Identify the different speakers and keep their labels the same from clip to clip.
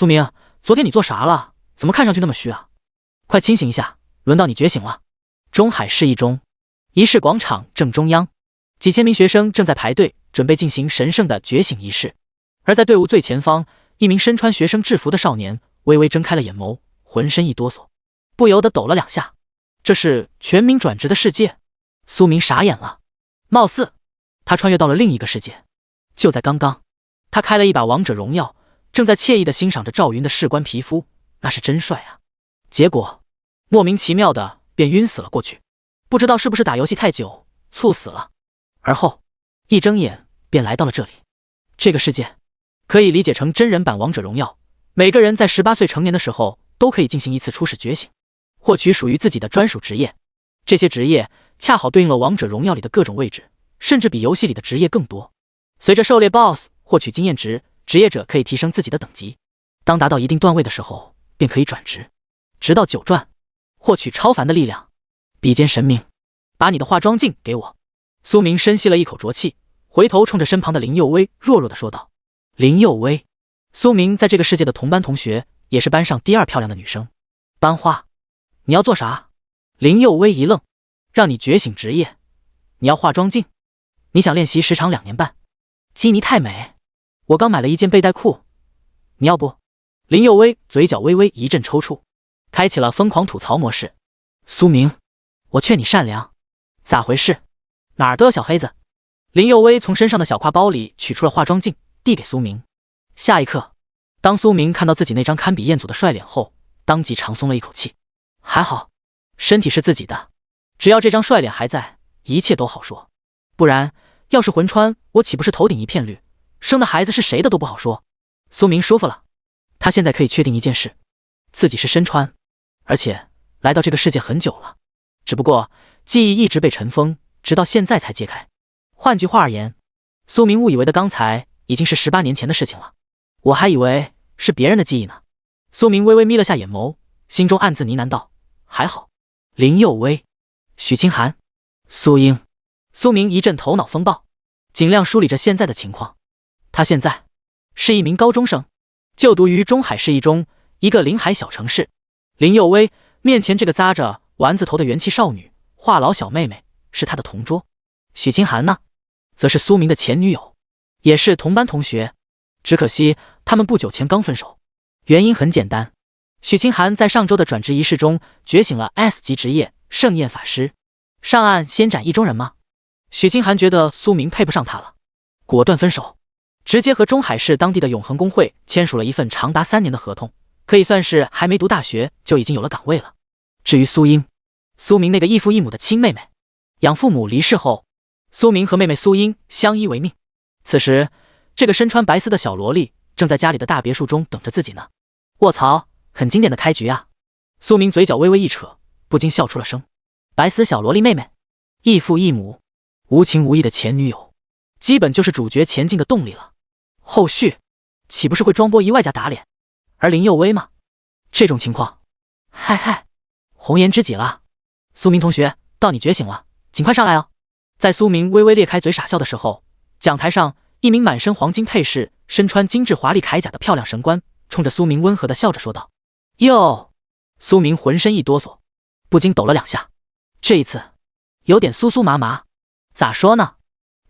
Speaker 1: 苏明，昨天你做啥了？怎么看上去那么虚啊？快清醒一下，轮到你觉醒了。中海市一中仪式广场正中央，几千名学生正在排队准备进行神圣的觉醒仪式。而在队伍最前方，一名身穿学生制服的少年微微睁开了眼眸，浑身一哆嗦，不由得抖了2下。这是全民转职的世界？苏明傻眼了，貌似他穿越到了另一个世界。就在刚刚，他开了一把王者荣耀，正在惬意地欣赏着赵云的士官皮肤，那是真帅啊。结果莫名其妙的便晕死了过去，不知道是不是打游戏太久猝死了。而后一睁眼便来到了这里。这个世界可以理解成真人版王者荣耀，每个人在18岁成年的时候都可以进行一次初始觉醒，获取属于自己的专属职业。这些职业恰好对应了王者荣耀里的各种位置，甚至比游戏里的职业更多。随着狩猎 BOSS 获取经验值，职业者可以提升自己的等级，当达到一定段位的时候便可以转职，直到9转，获取超凡的力量。比肩神明，把你的化妆镜给我。苏明深吸了一口浊气，回头冲着身旁的林佑薇弱弱地说道。林佑薇，苏明在这个世界的同班同学，也是班上第2漂亮的女生。班花，你要做啥？林佑薇一愣，让你觉醒职业，你要化妆镜？你想练习时长2年半？基尼太美，我刚买了一件背带裤，你要不？林佑薇嘴角微微一阵抽搐，开启了疯狂吐槽模式。苏明，我劝你善良，咋回事？哪儿都有小黑子。林佑薇从身上的小挎包里取出了化妆镜，递给苏明。下一刻，当苏明看到自己那张堪比彦祖的帅脸后，当即长松了一口气。还好，身体是自己的，只要这张帅脸还在，一切都好说。不然，要是魂穿，我岂不是头顶一片绿？生的孩子是谁的都不好说。苏明舒服了，他现在可以确定一件事，自己是身穿，而且来到这个世界很久了，只不过记忆一直被尘封，直到现在才揭开。换句话而言，苏明误以为的刚才已经是18年前的事情了，我还以为是别人的记忆呢。苏明微微眯了下眼眸，心中暗自呢喃道：还好。林佑薇、许清寒、苏英。苏明一阵头脑风暴，尽量梳理着现在的情况。他现在是一名高中生，就读于中海市一中，一个临海小城市。林佑薇面前这个扎着丸子头的元气少女，话痨小妹妹，是他的同桌。许清寒呢，则是苏明的前女友，也是同班同学，只可惜他们不久前刚分手。原因很简单，许清寒在上周的转职仪式中觉醒了 S 级职业盛宴法师。上岸先斩意中人吗？许清寒觉得苏明配不上他了，果断分手，直接和中海市当地的永恒工会签署了一份长达3年的合同，可以算是还没读大学就已经有了岗位了。至于苏英，苏明那个异父异母的亲妹妹，养父母离世后，苏明和妹妹苏英相依为命。此时，这个身穿白丝的小萝莉正在家里的大别墅中等着自己呢。卧槽，很经典的开局啊！苏明嘴角微微一扯，不禁笑出了声。白丝小萝莉妹妹，异父异母，无情无义的前女友，基本就是主角前进的动力了。后续岂不是会装波一外加打脸？而林佑薇嘛，这种情况，嗨，红颜知己了。苏明同学，到你觉醒了，尽快上来哦。在苏明微微裂开嘴傻笑的时候，讲台上一名满身黄金配饰、身穿精致华丽铠甲的漂亮神官，冲着苏明温和地笑着说道：哟！苏明浑身一哆嗦，不禁抖了2下。这一次有点酥酥麻麻。咋说呢？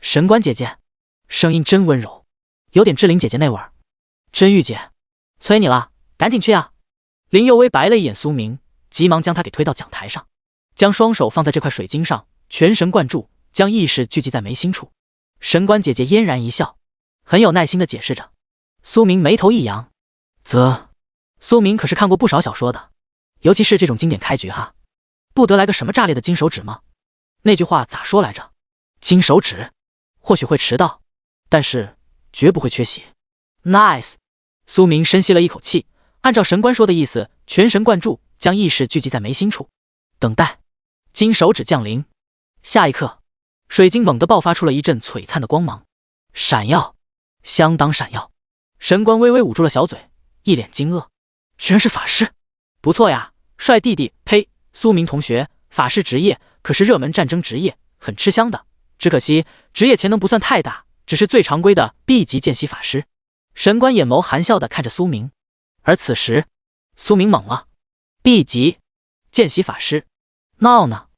Speaker 1: 神官姐姐，声音真温柔，有点志玲姐姐那味儿。真玉姐，催你了，赶紧去啊！林佑薇白了一眼苏明，急忙将他给推到讲台上，将双手放在这块水晶上，全神贯注，将意识聚集在眉心处。神官姐姐嫣然一笑，很有耐心地解释着。苏明眉头一扬，苏明可是看过不少小说的，尤其是这种经典开局哈，不得来个什么炸裂的金手指吗？那句话咋说来着？金手指，或许会迟到，但是绝不会缺席。Nice！ 苏明深吸了一口气，按照神官说的意思，全神贯注，将意识聚集在眉心处，等待金手指降临。下一刻，水晶猛地爆发出了一阵璀璨的光芒，闪耀，相当闪耀。神官微微捂住了小嘴，一脸惊愕，居然是法师！不错呀，帅弟弟！呸！苏明同学，法师职业可是热门战争职业，很吃香的。只可惜职业潜能不算太大，只是最常规的 B 级见习法师。神官眼眸含笑地看着苏明，而此时，苏明懵了 ，B 级见习法师，闹呢？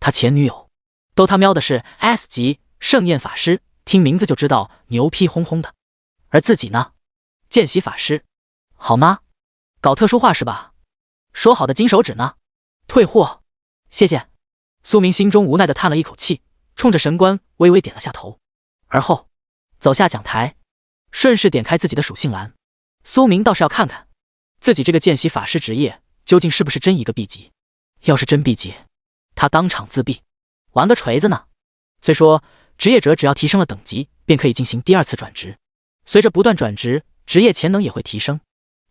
Speaker 1: 他前女友都他喵的是 S 级盛宴法师，听名字就知道牛批哄哄的，而自己呢，见习法师，好吗？搞特殊化是吧？说好的金手指呢？退货，谢谢。苏明心中无奈的叹了一口气，冲着神官微微点了下头，而后走下讲台，顺势点开自己的属性栏。苏明倒是要看看自己这个见习法师职业究竟是不是真一个 B 级。要是真 B 级，他当场自闭，玩个锤子呢！虽说职业者只要提升了等级，便可以进行第二次转职，随着不断转职，职业潜能也会提升，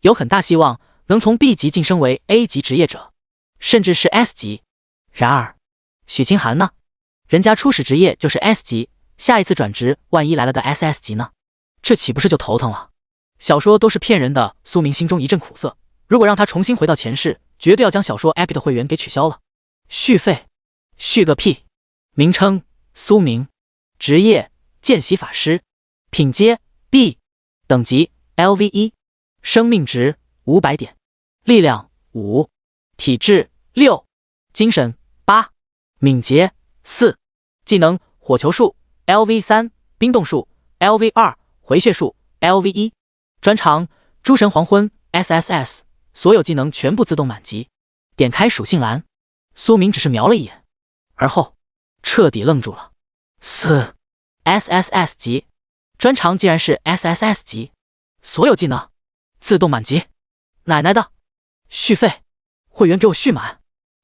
Speaker 1: 有很大希望能从 B 级晋升为 A 级职业者，甚至是 S 级。然而许清寒呢？人家初始职业就是 S 级，下一次转职万一来了个 SS 级呢？这岂不是就头疼了？小说都是骗人的，苏明心中一阵苦涩。如果让他重新回到前世，绝对要将小说 Epic 的会员给取消了。续费？续个屁！名称：苏明，职业：见习法师，品阶 ：B， 等级 ：LV1， 生命值500点，力量5，体质6，精神8，敏捷4，技能：火球术 LV3， 冰冻术 LV2， 回血术 LV1， 专长：诸神黄昏 SSS， 所有技能全部自动满级。点开属性栏，苏明只是瞄了一眼，而后彻底愣住了。SSS 级，专长竟然是 SSS 级，所有技能自动满级，奶奶的！续费，会员给我续满！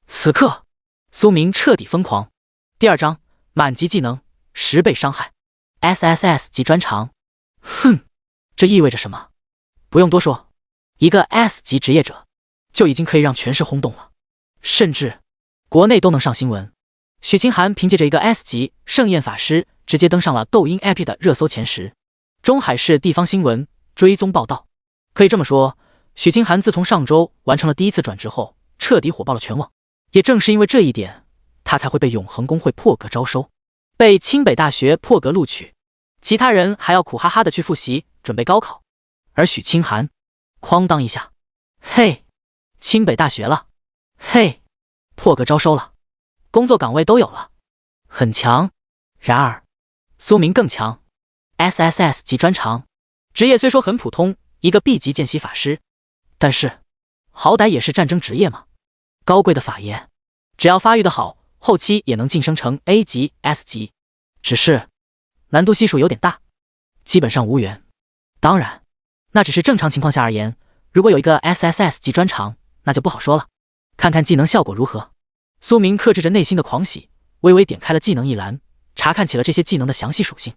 Speaker 1: 此刻，苏明彻底疯狂。第二章满级技能10倍伤害 ，SSS 级专长。哼，这意味着什么？不用多说，一个 S 级职业者就已经可以让全市轰动了，甚至国内都能上新闻。许清寒凭借着一个 S 级盛宴法师，直接登上了抖音 Epic 的热搜前10。中海市地方新闻追踪报道。可以这么说，许清寒自从上周完成了第一次转职后，彻底火爆了全网。也正是因为这一点，他才会被永恒公会破格招收，被清北大学破格录取。其他人还要苦哈哈的去复习，准备高考。而许清寒，哐当一下，嘿，清北大学了，嘿，破格招收了，工作岗位都有了，很强。然而，苏明更强 ，SSS 级专长，职业虽说很普通，一个 B 级见习法师，但是好歹也是战争职业嘛，高贵的法爷，只要发育的好，后期也能晋升成 A 级、S 级，只是难度系数有点大，基本上无缘。当然，那只是正常情况下而言，如果有一个 SSS 级专长，那就不好说了。看看技能效果如何。苏明克制着内心的狂喜，微微点开了技能一栏，查看起了这些技能的详细属性。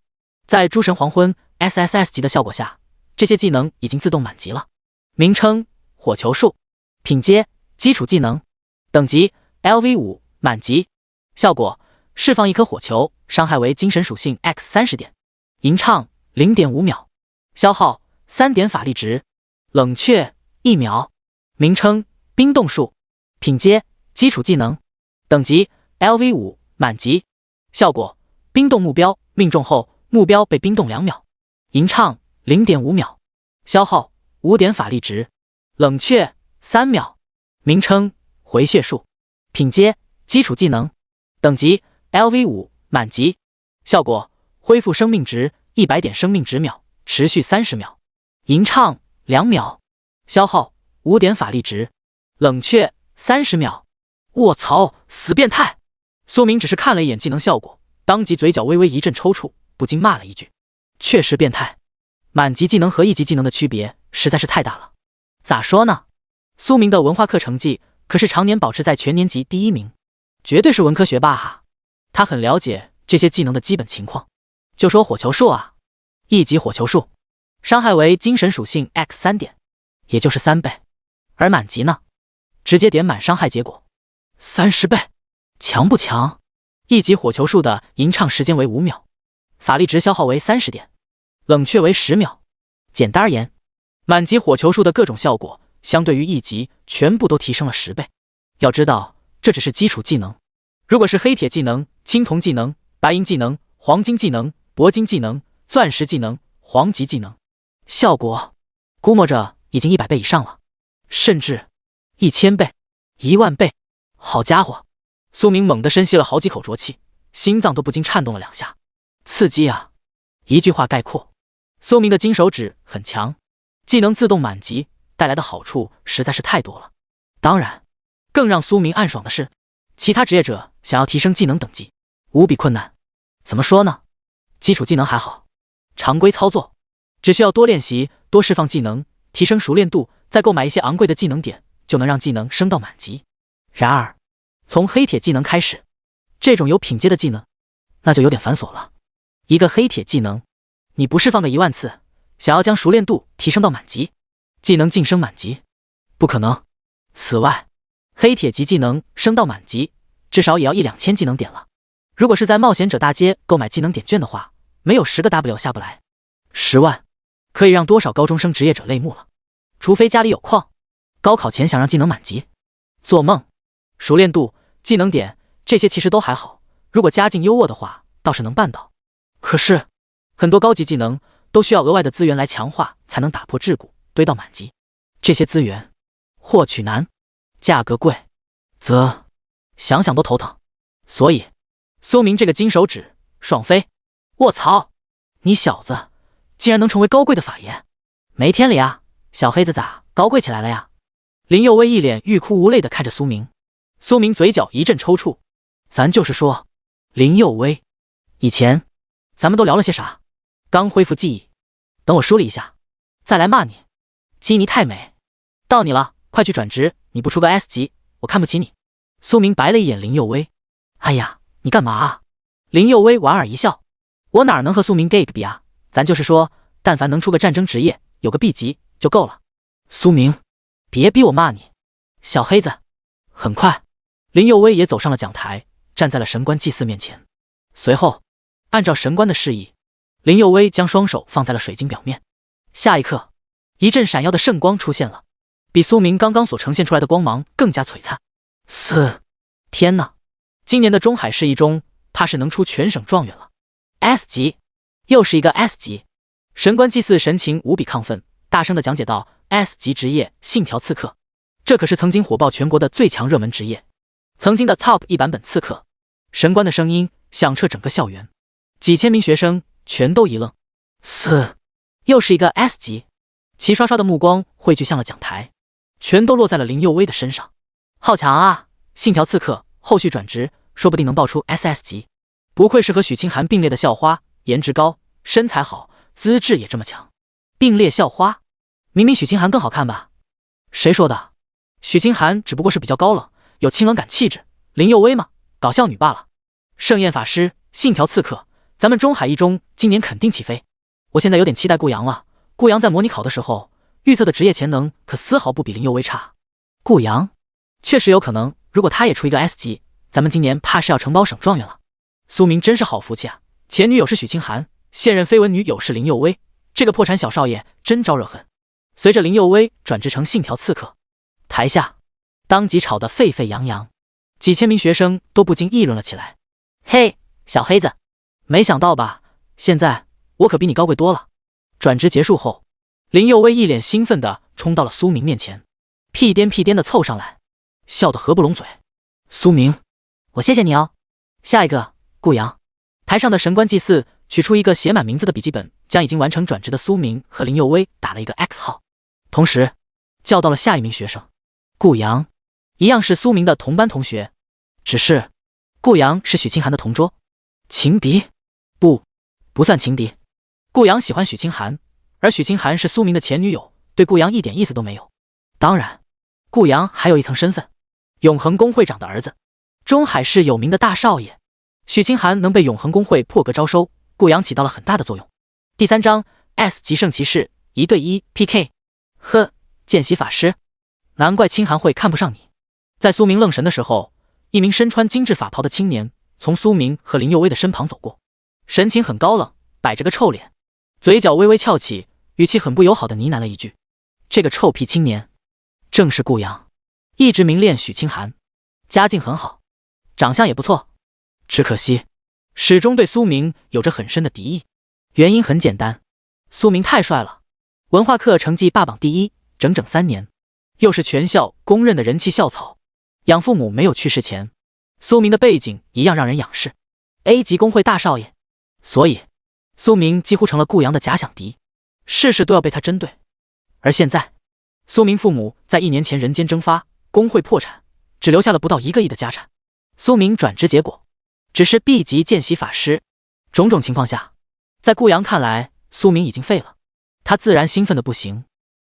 Speaker 1: 在诸神黄昏 SSS 级的效果下，这些技能已经自动满级了。名称：火球术，品阶：基础技能，等级 LV5， 满级。效果：释放一颗火球，伤害为精神属性 X30点，吟唱 0.5秒，消耗3点法力值，冷却1秒。名称：冰冻术，品阶：基础技能，等级 LV5， 满级。效果：冰冻目标，命中后目标被冰冻2秒，吟唱 0.5秒，消耗5点法力值，冷却3秒。名称：回血术，品阶：基础技能，等级 LV5， 满级。效果：恢复生命值100点生命值秒，持续30秒，吟唱2秒，消耗5点法力值，冷却30秒。卧槽，死变态！苏明只是看了一眼技能效果，当即嘴角微微一阵抽搐，不禁骂了一句：确实变态。满级技能和1级技能的区别实在是太大了。咋说呢？苏明的文化课成绩可是常年保持在全年级第1名，绝对是文科学霸哈。他很了解这些技能的基本情况。就说火球术啊，1级火球术，伤害为精神属性 X3点，也就是3倍。而满级呢，直接点满伤害结果30倍，强不强？1级火球术的吟唱时间为5秒，法力值消耗为30点，冷却为10秒。简单而言，满级火球术的各种效果相对于1级全部都提升了10倍。要知道，这只是基础技能，如果是黑铁技能、青铜技能、白银技能、黄金技能、铂金技能、钻石技能、黄级技能，效果估摸着已经100倍以上了。甚至1000倍、10000倍。好家伙！苏明猛地深吸了好几口浊气，心脏都不禁颤动了2下。刺激啊！一句话概括，苏明的金手指很强，技能自动满级带来的好处实在是太多了。当然，更让苏明暗爽的是，其他职业者想要提升技能等级，无比困难。怎么说呢？基础技能还好，常规操作只需要多练习、多释放技能，提升熟练度，再购买一些昂贵的技能点，就能让技能升到满级。然而，从黑铁技能开始，这种有品阶的技能，那就有点繁琐了。一个黑铁技能，你不释放个10000次，想要将熟练度提升到满级，技能晋升满级，不可能。此外，黑铁级技能升到满级，至少也要1-2000技能点了。如果是在冒险者大街购买技能点券的话，没有10个 W 下不来。10万可以让多少高中生职业者泪目了。除非家里有矿，高考前想让技能满级，做梦。熟练度、技能点这些其实都还好，如果家境优渥的话，倒是能办到。可是很多高级技能都需要额外的资源来强化，才能打破桎梏，堆到满级。这些资源获取难，价格贵，则想想都头疼。所以苏明这个金手指爽飞！卧槽，你小子竟然能成为高贵的法爷，没天理啊！小黑子咋高贵起来了呀？林佑威一脸欲哭无泪地看着苏明，苏明嘴角一阵抽搐。咱就是说，林佑威，以前咱们都聊了些啥？刚恢复记忆，等我梳理一下，再来骂你。基尼太美，到你了，快去转职！你不出个 S 级，我看不起你。苏明白了一眼林佑威，哎呀，你干嘛啊？林佑威莞尔一笑，我哪能和苏明 Gag 比啊？咱就是说，但凡能出个战争职业，有个 B 级就够了。苏明，别逼我骂你，小黑子。很快，林佑威也走上了讲台，站在了神官祭祀面前。随后，按照神官的示意，林佑威将双手放在了水晶表面。下一刻，一阵闪耀的圣光出现了，比苏明刚刚所呈现出来的光芒更加璀璨。天哪！今年的中海市一中，怕是能出全省状元了。S 级，又是一个 S 级。神官祭祀神情无比亢奋，大声地讲解道 ：S 级职业信条刺客，这可是曾经火爆全国的最强热门职业，曾经的 Top 1版本刺客。神官的声音响彻整个校园，几千名学生全都一愣。又是一个 S 级。齐刷刷的目光汇聚向了讲台，全都落在了林佑威的身上。好强啊！信条刺客后续转职，说不定能爆出 SS 级。不愧是和许清寒并列的校花，颜值高，身材好，资质也这么强。并列校花，明明许清寒更好看吧？谁说的？许清寒只不过是比较高冷，有清冷感气质。林佑威嘛，搞笑女罢了。盛宴法师，信条刺客，咱们中海一中今年肯定起飞。我现在有点期待顾阳了。顾阳在模拟考的时候预测的职业潜能可丝毫不比林佑威差。顾阳确实有可能，如果他也出一个 S 级，咱们今年怕是要承包省状元了。苏明真是好福气啊！前女友是许清寒，现任绯闻女友是林佑威，这个破产小少爷真招惹恨。随着林佑威转职成信条刺客，台下当即吵得沸沸扬扬，几千名学生都不禁议论了起来。嘿，小黑子，没想到吧？现在我可比你高贵多了。转职结束后，林佑威一脸兴奋地冲到了苏明面前，屁颠屁颠地凑上来，笑得合不拢嘴。苏明，我谢谢你哦。下一个，顾阳。台上的神官祭祀取出一个写满名字的笔记本，将已经完成转职的苏明和林佑威打了一个 X 号，同时叫到了下一名学生顾阳，一样是苏明的同班同学，只是顾阳是许清寒的同桌。情敌？不算情敌。顾阳喜欢许清寒，而许清寒是苏明的前女友，对顾阳一点意思都没有。当然，顾阳还有一层身份，永恒宫会长的儿子，中海市有名的大少爷。许清寒能被永恒公会破格招收，顾阳起到了很大的作用。第3章 S 级圣骑士1对1 PK。呵，见习法师，难怪清寒会看不上你。在苏明愣神的时候，一名身穿精致法袍的青年从苏明和林佑威的身旁走过，神情很高冷，摆着个臭脸，嘴角微微翘起，语气很不友好的呢喃了一句：这个臭屁青年正是顾阳，一直迷恋许清寒，家境很好，长相也不错，只可惜始终对苏明有着很深的敌意。原因很简单，苏明太帅了，文化课成绩霸榜第1，整整3年。又是全校公认的人气校草。养父母没有去世前，苏明的背景一样让人仰视 ，A 级工会大少爷，所以苏明几乎成了顾阳的假想敌，事事都要被他针对。而现在，苏明父母在1年前人间蒸发，工会破产，只留下了不到1个亿的家产。苏明转职结果只是 B 级见习法师，种种情况下，在顾阳看来，苏明已经废了。他自然兴奋的不行，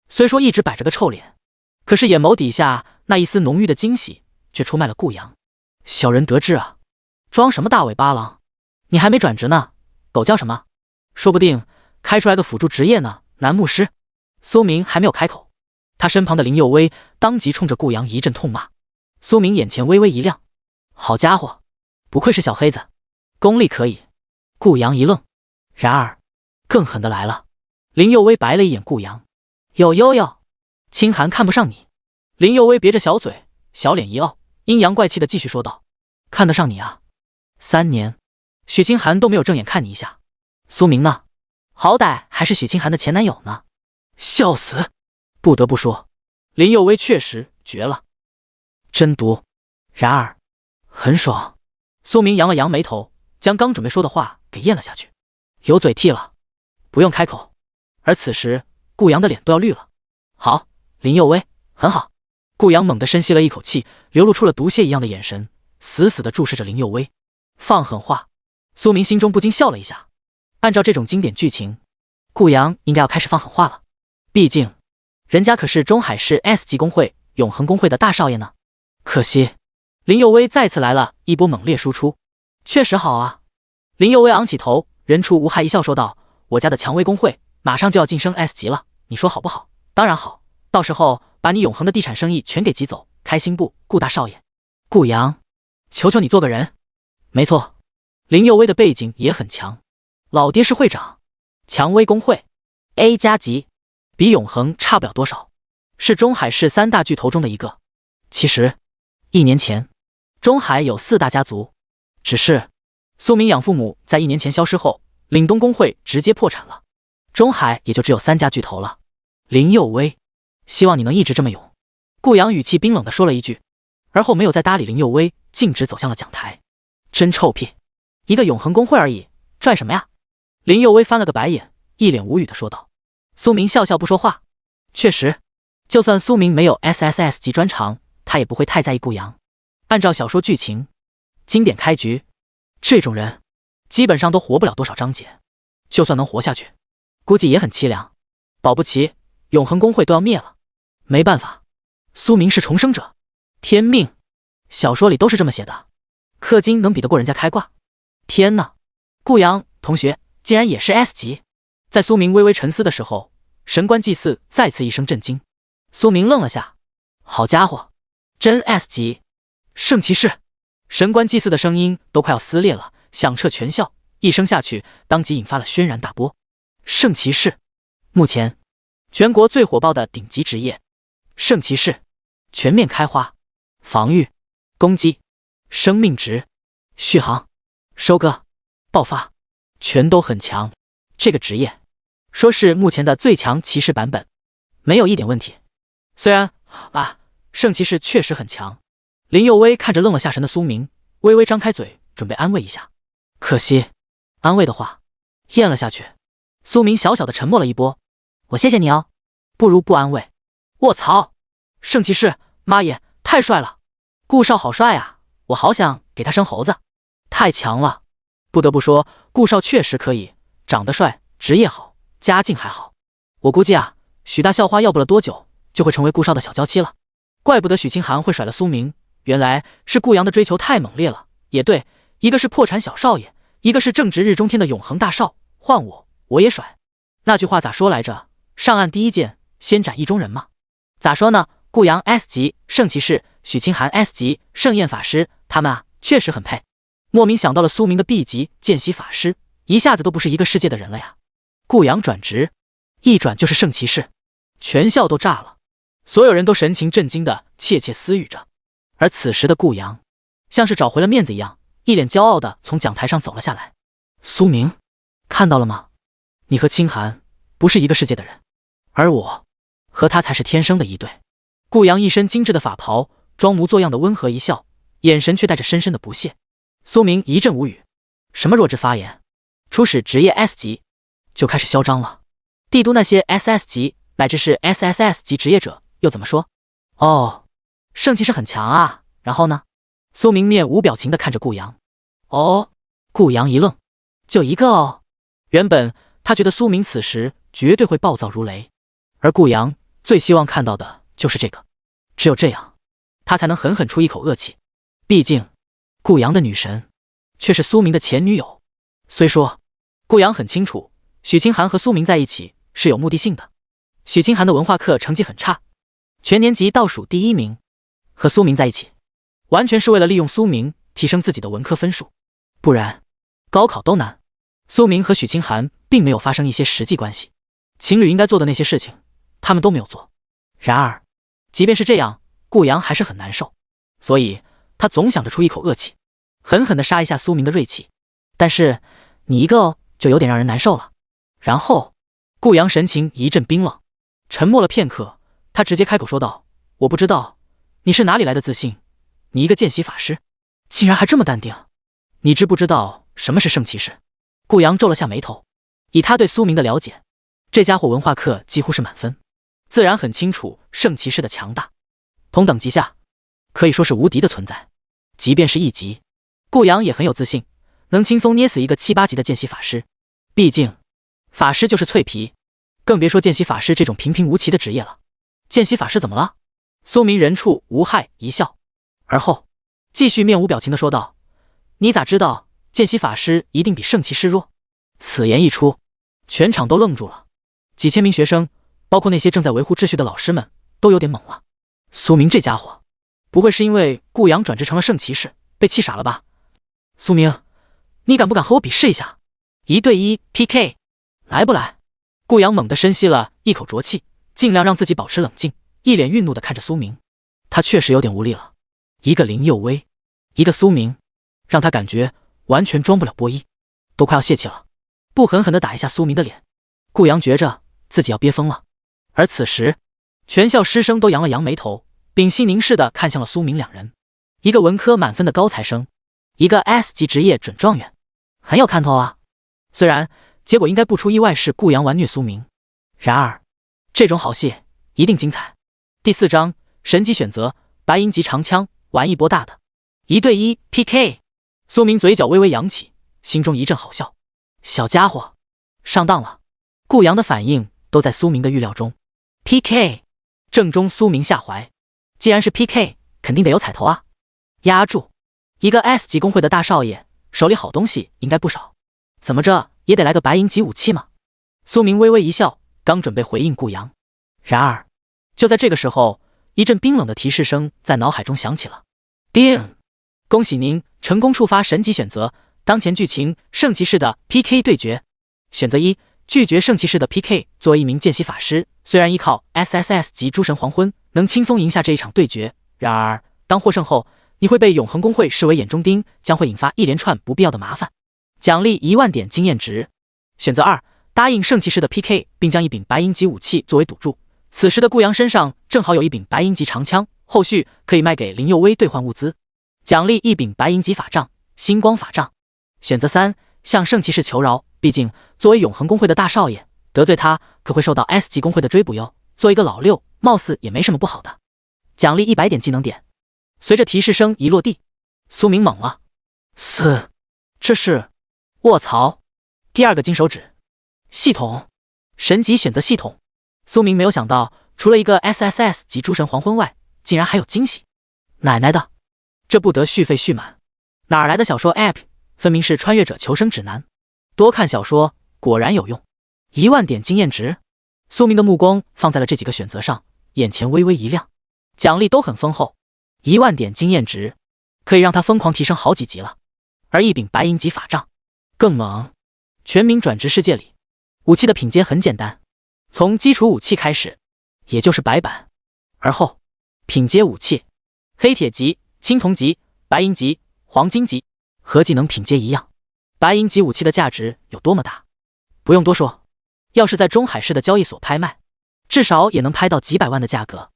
Speaker 1: 虽说一直摆着个臭脸，可是眼眸底下那一丝浓郁的惊喜却出卖了顾阳。小人得志啊，装什么大尾巴狼？你还没转职呢，狗叫什么？说不定开出来个辅助职业呢，男牧师。苏明还没有开口，他身旁的林佑威当即冲着顾阳一阵痛骂。苏明眼前微微一亮，好家伙，不愧是小黑子，功力可以。顾阳一愣，然而更狠的来了。林佑威白了一眼顾阳，哟，清寒看不上你。林佑威别着小嘴，小脸一傲，阴阳怪气的继续说道：看得上你啊？3年，许清寒都没有正眼看你一下。苏明呢？好歹还是许清寒的前男友呢。笑死！不得不说，林佑威确实绝了，真毒。然而很爽。苏明扬了扬眉头，将刚准备说的话给咽了下去，有嘴替了，不用开口。而此时顾阳的脸都要绿了。好，林佑威，很好。顾阳猛地深吸了一口气，流露出了毒蝎一样的眼神，死死地注视着林佑威。放狠话。苏明心中不禁笑了一下。按照这种经典剧情，顾阳应该要开始放狠话了。毕竟人家可是中海市 S 级工会永恒工会的大少爷呢。可惜林佑威再次来了一波猛烈输出。确实好啊。林佑威昂起头，人畜无害一笑说道：我家的蔷薇工会马上就要晋升 S 级了，你说好不好？当然好，到时候把你永恒的地产生意全给挤走，开心不，顾大少爷？顾阳，求求你做个人。没错，林佑威的背景也很强，老爹是会长，蔷薇工会 A 加级，比永恒差不了多少，是中海市3大巨头中的一个。其实1年前中海有4大家族，只是苏明养父母在1年前消失后，岭东工会直接破产了，中海也就只有3家巨头了。林佑威，希望你能一直这么勇。顾阳语气冰冷地说了一句，而后没有再搭理林佑威，径直走向了讲台。真臭屁，一个永恒工会而已，拽什么呀？林佑威翻了个白眼，一脸无语地说道。苏明笑笑不说话。确实，就算苏明没有 SSS 级专长，他也不会太在意顾阳。按照小说剧情，经典开局，这种人基本上都活不了多少章节，就算能活下去，估计也很凄凉。保不齐永恒工会都要灭了。没办法，苏明是重生者，天命，小说里都是这么写的。氪金能比得过人家开挂？天哪，顾阳同学竟然也是 S 级。在苏明微微沉思的时候，神官祭祀再次一声震惊。苏明愣了下，好家伙，真 S 级！圣骑士！神官祭祀的声音都快要撕裂了，响彻全校，一声下去，当即引发了轩然大波。圣骑士，目前全国最火爆的顶级职业。圣骑士全面开花，防御、攻击、生命值、续航、收割、爆发，全都很强。这个职业说是目前的最强骑士版本，没有一点问题。虽然圣骑士确实很强。林佑威看着愣了下神的苏明，微微张开嘴准备安慰一下，可惜安慰的话咽了下去。苏明小小的沉默了一波，我谢谢你哦，不如不安慰。卧槽，圣骑士，妈耶，太帅了！顾少好帅啊，我好想给他生猴子，太强了。不得不说，顾少确实可以，长得帅，职业好，家境还好。我估计许大校花要不了多久就会成为顾少的小娇妻了。怪不得许清寒会甩了苏明，原来是顾阳的追求太猛烈了。也对，一个是破产小少爷，一个是正值日中天的永恒大少，换我也甩。那句话咋说来着？上岸第一剑，先斩意中人嘛。咋说呢？顾阳 S 级圣骑士，许清寒 S 级圣焰法师，他们确实很配。莫名想到了苏明的 B 级见习法师，一下子都不是一个世界的人了呀。顾阳转职，一转就是圣骑士，全校都炸了，所有人都神情震惊的窃窃私语着。而此时的顾阳像是找回了面子一样，一脸骄傲的从讲台上走了下来。苏明，看到了吗？你和清寒不是一个世界的人，而我和他才是天生的一对。顾阳一身精致的法袍，装模作样的温和一笑，眼神却带着深深的不屑。苏明一阵无语，什么弱智发言？初始职业 S 级就开始嚣张了，帝都那些 SS 级乃至是 SSS 级职业者又怎么说？哦，圣骑士很强啊，然后呢？苏明面无表情地看着顾阳。哦，顾阳一愣，就一个哦。原本他觉得苏明此时绝对会暴躁如雷，而顾阳最希望看到的就是这个，只有这样，他才能狠狠出一口恶气。毕竟，顾阳的女神却是苏明的前女友。虽说顾阳很清楚许清寒和苏明在一起是有目的性的，许清寒的文化课成绩很差，全年级倒数第1名，和苏明在一起完全是为了利用苏明提升自己的文科分数，不然高考都难。苏明和许清寒并没有发生一些实际关系，情侣应该做的那些事情他们都没有做。然而即便是这样，顾阳还是很难受，所以他总想着出一口恶气，狠狠地杀一下苏明的锐气。但是你一个就有点让人难受了。然后顾阳神情一阵冰冷，沉默了片刻，他直接开口说道：我不知道你是哪里来的自信，你一个见习法师竟然还这么淡定，你知不知道什么是圣骑士？顾阳皱了下眉头，以他对苏明的了解，这家伙文化课几乎是满分，自然很清楚圣骑士的强大，同等级下可以说是无敌的存在。即便是1级，顾阳也很有自信，能轻松捏死一个7、8级的见习法师。毕竟法师就是脆皮，更别说见习法师这种平平无奇的职业了。见习法师怎么了？苏明人畜无害一笑，而后继续面无表情地说道：你咋知道见习法师一定比圣骑士弱？此言一出，全场都愣住了，几千名学生，包括那些正在维护秩序的老师们，都有点懵了。苏明这家伙不会是因为顾阳转职成了圣骑士被气傻了吧？苏明，你敢不敢和我比试一下？1对1 PK， 来不来？顾阳猛地深吸了一口浊气，尽量让自己保持冷静，一脸愠怒地看着苏明。他确实有点无力了，一个林佑威，一个苏明，让他感觉完全装不了波一，都快要泄气了。不狠狠地打一下苏明的脸，顾阳觉着自己要憋疯了。而此时全校师生都扬了扬眉头，屏息凝视地看向了苏明两人，一个文科满分的高材生，一个 S 级职业准状元，很有看头啊。虽然结果应该不出意外是顾阳玩虐苏明，然而这种好戏一定精彩。第4章神级选择，白银级长枪，玩一波大的。1对1 PK， 苏明嘴角微微扬起，心中一阵好笑。小家伙上当了。顾阳的反应都在苏明的预料中。PK 正中苏明下怀，既然是 PK， 肯定得有彩头啊。压住，一个 S 级公会的大少爷，手里好东西应该不少，怎么着也得来个白银级武器嘛。苏明微微一笑，刚准备回应顾阳，然而就在这个时候，一阵冰冷的提示声在脑海中响起了。叮！恭喜您成功触发神级选择，当前剧情圣骑士的 PK 对决。选择1，拒绝圣骑士的 PK。 作为一名见习法师，虽然依靠 SSS 级诸神黄昏能轻松赢下这一场对决，然而当获胜后，你会被永恒公会视为眼中钉，将会引发一连串不必要的麻烦。奖励1万点经验值。选择2，答应圣骑士的 PK， 并将一柄白银级武器作为赌注。此时的顾阳身上正好有一柄白银级长枪，后续可以卖给林佑威兑换物资。奖励1柄白银级法杖，星光法杖。选择3，向圣骑士求饶，毕竟作为永恒公会的大少爷，得罪他可会受到 S 级公会的追捕哟。做一个老六，貌似也没什么不好的。奖励100点技能点。随着提示声一落地，苏明懵了。这是……卧槽！第2个金手指系统，神级选择系统。苏明没有想到，除了一个 SSS 级诸神黄昏外，竟然还有惊喜。奶奶的，这不得续费续满！哪儿来的小说 App？ 分明是穿越者求生指南。多看小说果然有用。1万点经验值。苏明的目光放在了这几个选择上，眼前微微一亮。奖励都很丰厚，1万点经验值可以让他疯狂提升好几级了。而一柄白银级法杖更猛。全民转职世界里，武器的品阶很简单，从基础武器开始，也就是白板，而后品阶武器，黑铁级、青铜级、白银级、黄金级，和技能品阶一样。白银级武器的价值有多么大，不用多说，要是在中海市的交易所拍卖，至少也能拍到几百万的价格。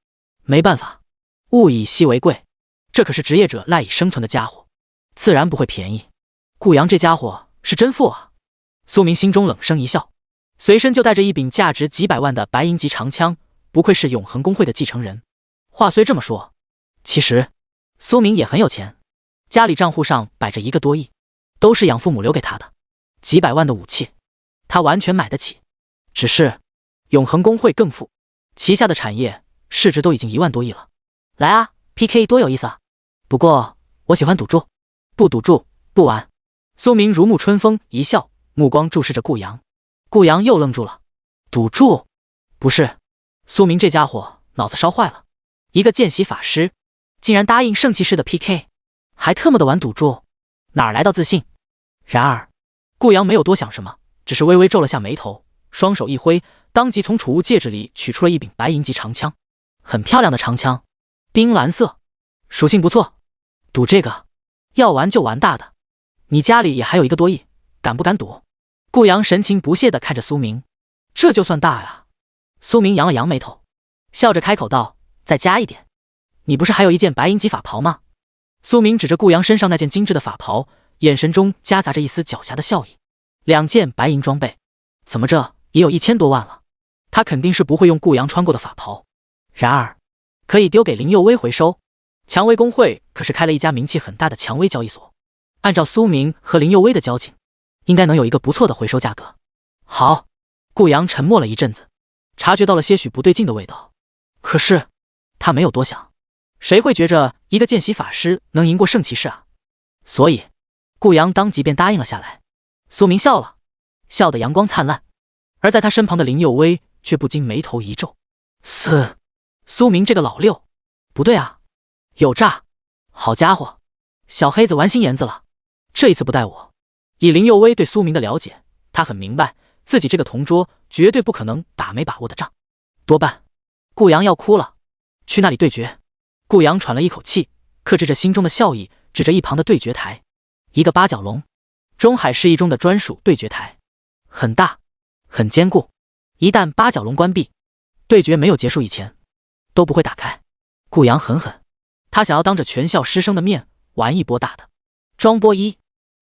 Speaker 1: 没办法，物以稀为贵，这可是职业者赖以生存的家伙，自然不会便宜。顾阳这家伙是真富啊！苏明心中冷声一笑，随身就带着一柄价值几百万的白银级长枪，不愧是永恒公会的继承人。话虽这么说，其实苏明也很有钱，家里账户上摆着1个多亿，都是养父母留给他的，几百万的武器，他完全买得起。只是永恒公会更富，旗下的产业市值都已经1万多亿了。来啊 ，PK 多有意思啊！不过我喜欢赌注，不赌注不玩。苏明如沐春风一笑，目光注视着顾阳。顾阳又愣住了，赌注？不是，苏明这家伙脑子烧坏了，一个见习法师竟然答应圣骑士的 PK， 还特么的玩赌注，哪来到自信？然而顾阳没有多想什么，只是微微皱了下眉头，双手一挥，当即从储物戒指里取出了一柄白银级长枪，很漂亮的长枪，冰蓝色，属性不错。赌这个，要玩就玩大的。你家里也还有1个多亿，敢不敢赌？顾阳神情不屑地看着苏明，这就算大呀？苏明扬了扬眉头，笑着开口道：“再加一点。你不是还有一件白银级法袍吗？”苏明指着顾阳身上那件精致的法袍，眼神中夹杂着一丝狡黠的笑意。2件白银装备，怎么着也有1000多万了。他肯定是不会用顾阳穿过的法袍，然而可以丢给林佑威回收。蔷薇公会可是开了一家名气很大的蔷薇交易所，按照苏明和林佑威的交情，应该能有一个不错的回收价格。好，顾阳沉默了一阵子，察觉到了些许不对劲的味道。可是他没有多想，谁会觉着一个见习法师能赢过圣骑士啊？所以顾阳当即便答应了下来。苏明笑了，笑得阳光灿烂，而在他身旁的林佑威却不禁眉头一皱。苏明这个老六，不对啊，有诈！好家伙，小黑子玩心眼子了，这一次不带我。以林佑威对苏明的了解，他很明白自己这个同桌绝对不可能打没把握的仗，多半顾阳要哭了。去那里对决。顾阳喘了一口气，克制着心中的笑意，指着一旁的对决台，一个八角笼，中海市一中的专属对决台，很大很坚固，一旦八角笼关闭，对决没有结束以前都不会打开。顾阳狠狠，他想要当着全校师生的面玩一波大的，装波一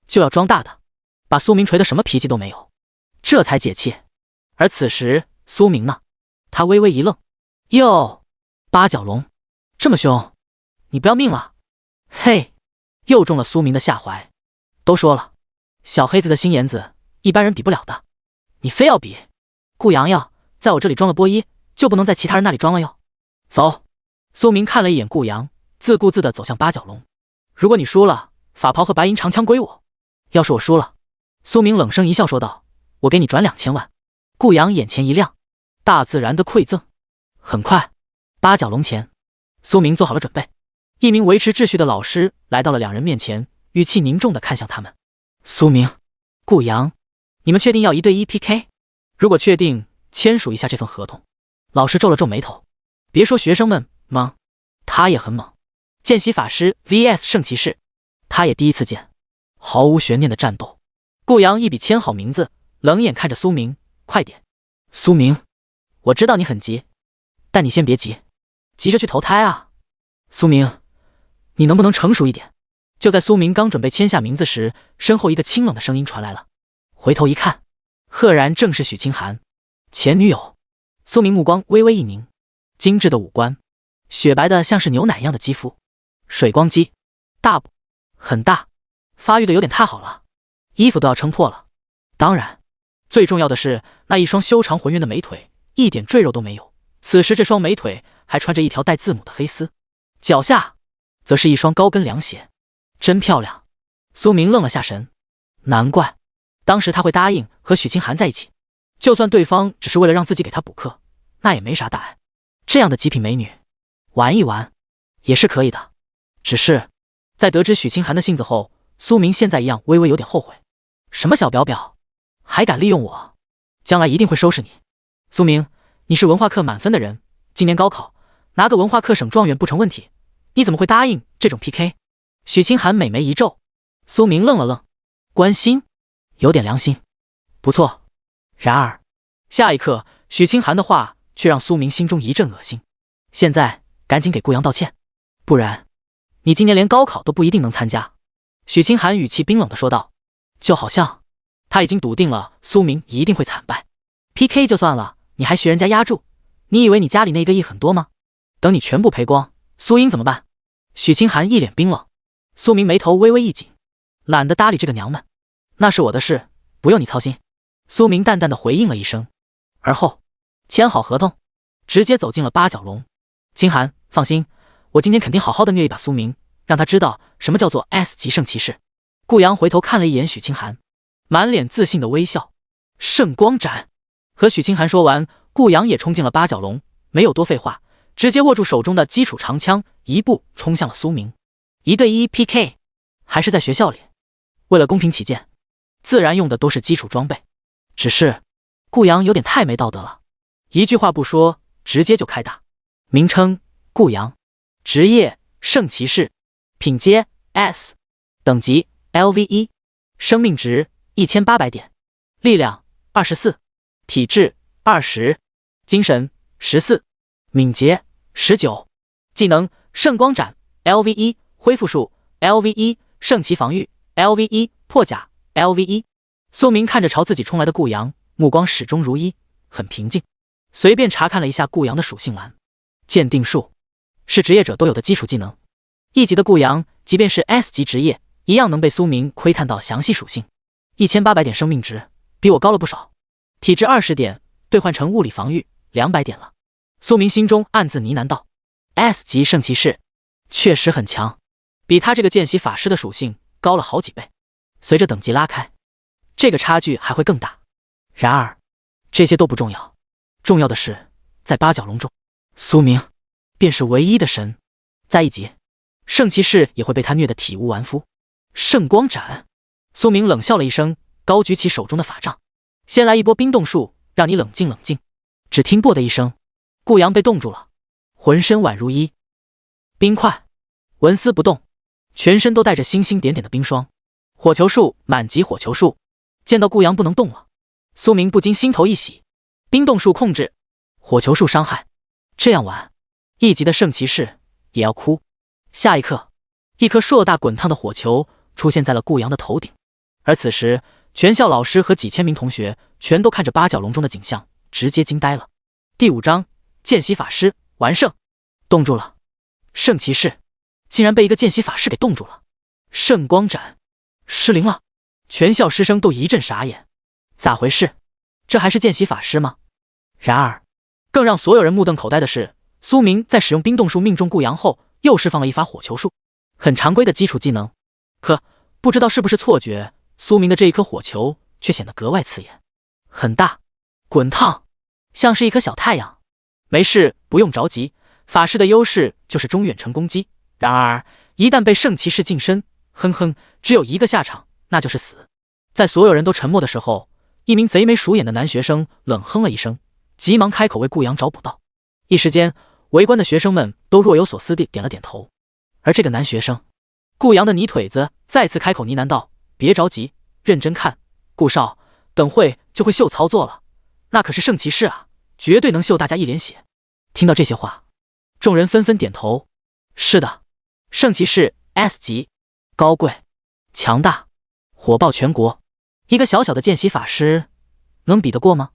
Speaker 1: 就要装大的，把苏明锤得什么脾气都没有，这才解气。而此时苏明呢？他微微一愣，哟，八角笼这么凶，你不要命了？嘿，又中了苏明的下怀。都说了，小黑子的心眼子一般人比不了的，你非要比？顾阳阳在我这里装了波一，就不能在其他人那里装了哟。走。苏明看了一眼顾阳，自顾自地走向八角笼。如果你输了，法袍和白银长枪归我。要是我输了，苏明冷声一笑说道，我给你转2000万。顾阳眼前一亮，大自然的馈赠。很快，八角笼前，苏明做好了准备。一名维持秩序的老师来到了两人面前，语气凝重地看向他们。苏明、顾阳，你们确定要1对1 PK？ 如果确定，签署一下这份合同。老师皱了皱眉头，别说学生们猛，他也很猛。见习法师 vs 圣骑士，他也第一次见，毫无悬念的战斗。顾阳一笔签好名字，冷眼看着苏明，快点。苏明，我知道你很急，但你先别急，急着去投胎啊。苏明，你能不能成熟一点？就在苏明刚准备签下名字时，身后一个清冷的声音传来了。回头一看，赫然正是许清寒，前女友。苏明目光微微一凝，精致的五官，雪白的像是牛奶一样的肌肤，水光肌，大不很大，发育的有点太好了，衣服都要撑破了。当然，最重要的是那一双修长浑圆的美腿，一点赘肉都没有。此时这双美腿还穿着一条带字母的黑丝，脚下则是一双高跟凉鞋，真漂亮。苏明愣了下神，难怪当时他会答应和许清寒在一起，就算对方只是为了让自己给他补课，那也没啥大碍。这样的极品美女，玩一玩也是可以的。只是在得知许清寒的性子后，苏明现在一样微微有点后悔。什么小表表，还敢利用我，将来一定会收拾你。苏明，你是文化课满分的人，今年高考拿个文化课省状元不成问题，你怎么会答应这种 PK？ 许清寒美眉一皱。苏明愣了愣，关心，有点良心，不错。然而下一刻，许清寒的话却让苏明心中一阵恶心。现在赶紧给顾阳道歉，不然你今年连高考都不一定能参加。许清寒语气冰冷地说道，就好像他已经笃定了苏明一定会惨败。PK 就算了，你还学人家压住，你以为你家里那个亿很多吗？等你全部赔光，苏英怎么办？许清寒一脸冰冷。苏明眉头微微一紧，懒得搭理这个娘们，那是我的事，不用你操心。苏明淡淡的回应了一声，而后签好合同，直接走进了八角笼。清寒，放心，我今天肯定好好的虐一把苏明，让他知道什么叫做 S 级圣骑士。顾阳回头看了一眼许清寒，满脸自信的微笑。圣光斩！和许清寒说完，顾阳也冲进了八角笼，没有多废话，直接握住手中的基础长枪，一步冲向了苏明。1对1 PK， 还是在学校里，为了公平起见，自然用的都是基础装备。只是顾阳有点太没道德了，一句话不说，直接就开打。名称顾阳，职业圣骑士，品阶 S， 等级 LV1， 生命值1800点，力量24，体质20，精神14，敏捷19，技能圣光斩 LV1， 恢复术 LV1， 圣骑防御 LV1， 破甲 LV1。 苏明看着朝自己冲来的顾阳，目光始终如一，很平静，随便查看了一下顾阳的属性栏。鉴定术是职业者都有的基础技能，1级的顾阳即便是 S 级职业，一样能被苏明窥探到详细属性。1800点生命值，比我高了不少。体质20点，兑换成物理防御200点了。苏明心中暗自呢喃道 ：S 级圣骑士确实很强，比他这个见习法师的属性高了好几倍。随着等级拉开，这个差距还会更大。然而这些都不重要，重要的是在八角笼中，苏明便是唯一的神。在1级，圣骑士也会被他虐得体无完肤。圣光斩！苏明冷笑了一声，高举起手中的法杖，先来一波冰冻术，让你冷静冷静。只听啵的一声，顾阳被冻住了，浑身宛如一冰块，纹丝不动，全身都带着星星点点的冰霜。火球术满级火球术，见到顾阳不能动了，苏明不禁心头一喜。冰冻术控制，火球术伤害，这样玩1级的圣骑士也要哭。下一刻，一颗硕大滚烫的火球出现在了顾阳的头顶，而此时全校老师和几千名同学全都看着八角笼中的景象，直接惊呆了。第5章见习法师完胜。冻住了，圣骑士竟然被一个见习法师给冻住了。圣光斩失灵了，全校师生都一阵傻眼，咋回事？这还是见习法师吗？然而更让所有人目瞪口呆的是，苏明在使用冰冻术命中顾阳后，又释放了一发火球术，很常规的基础技能。可不知道是不是错觉，苏明的这一颗火球却显得格外刺眼，很大，滚烫，像是一颗小太阳。没事，不用着急，法师的优势就是中远程攻击，然而一旦被圣骑士近身，哼哼，只有一个下场，那就是死。在所有人都沉默的时候，一名贼眉鼠眼的男学生冷哼了一声，急忙开口为顾阳找补道。一时间，围观的学生们都若有所思地点了点头。而这个男学生，顾阳的泥腿子再次开口呢喃道：“别着急，认真看，顾少，等会就会秀操作了，那可是圣骑士啊，绝对能秀大家一脸血。”听到这些话，众人纷纷点头。是的，圣骑士 S 级，高贵、强大、火爆全国，一个小小的见习法师能比得过吗？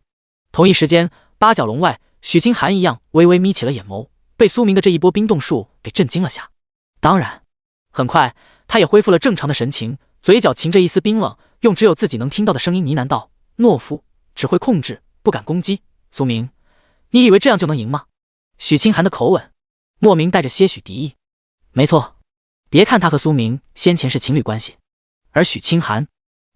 Speaker 1: 同一时间，八角笼外，许清寒一样微微眯起了眼眸，被苏明的这一波冰冻术给震惊了下。当然，很快他也恢复了正常的神情，嘴角噙着一丝冰冷，用只有自己能听到的声音呢喃道：“懦夫，只会控制，不敢攻击。苏明，你以为这样就能赢吗？”许清寒的口吻莫名带着些许敌意。没错，别看他和苏明先前是情侣关系，而许清寒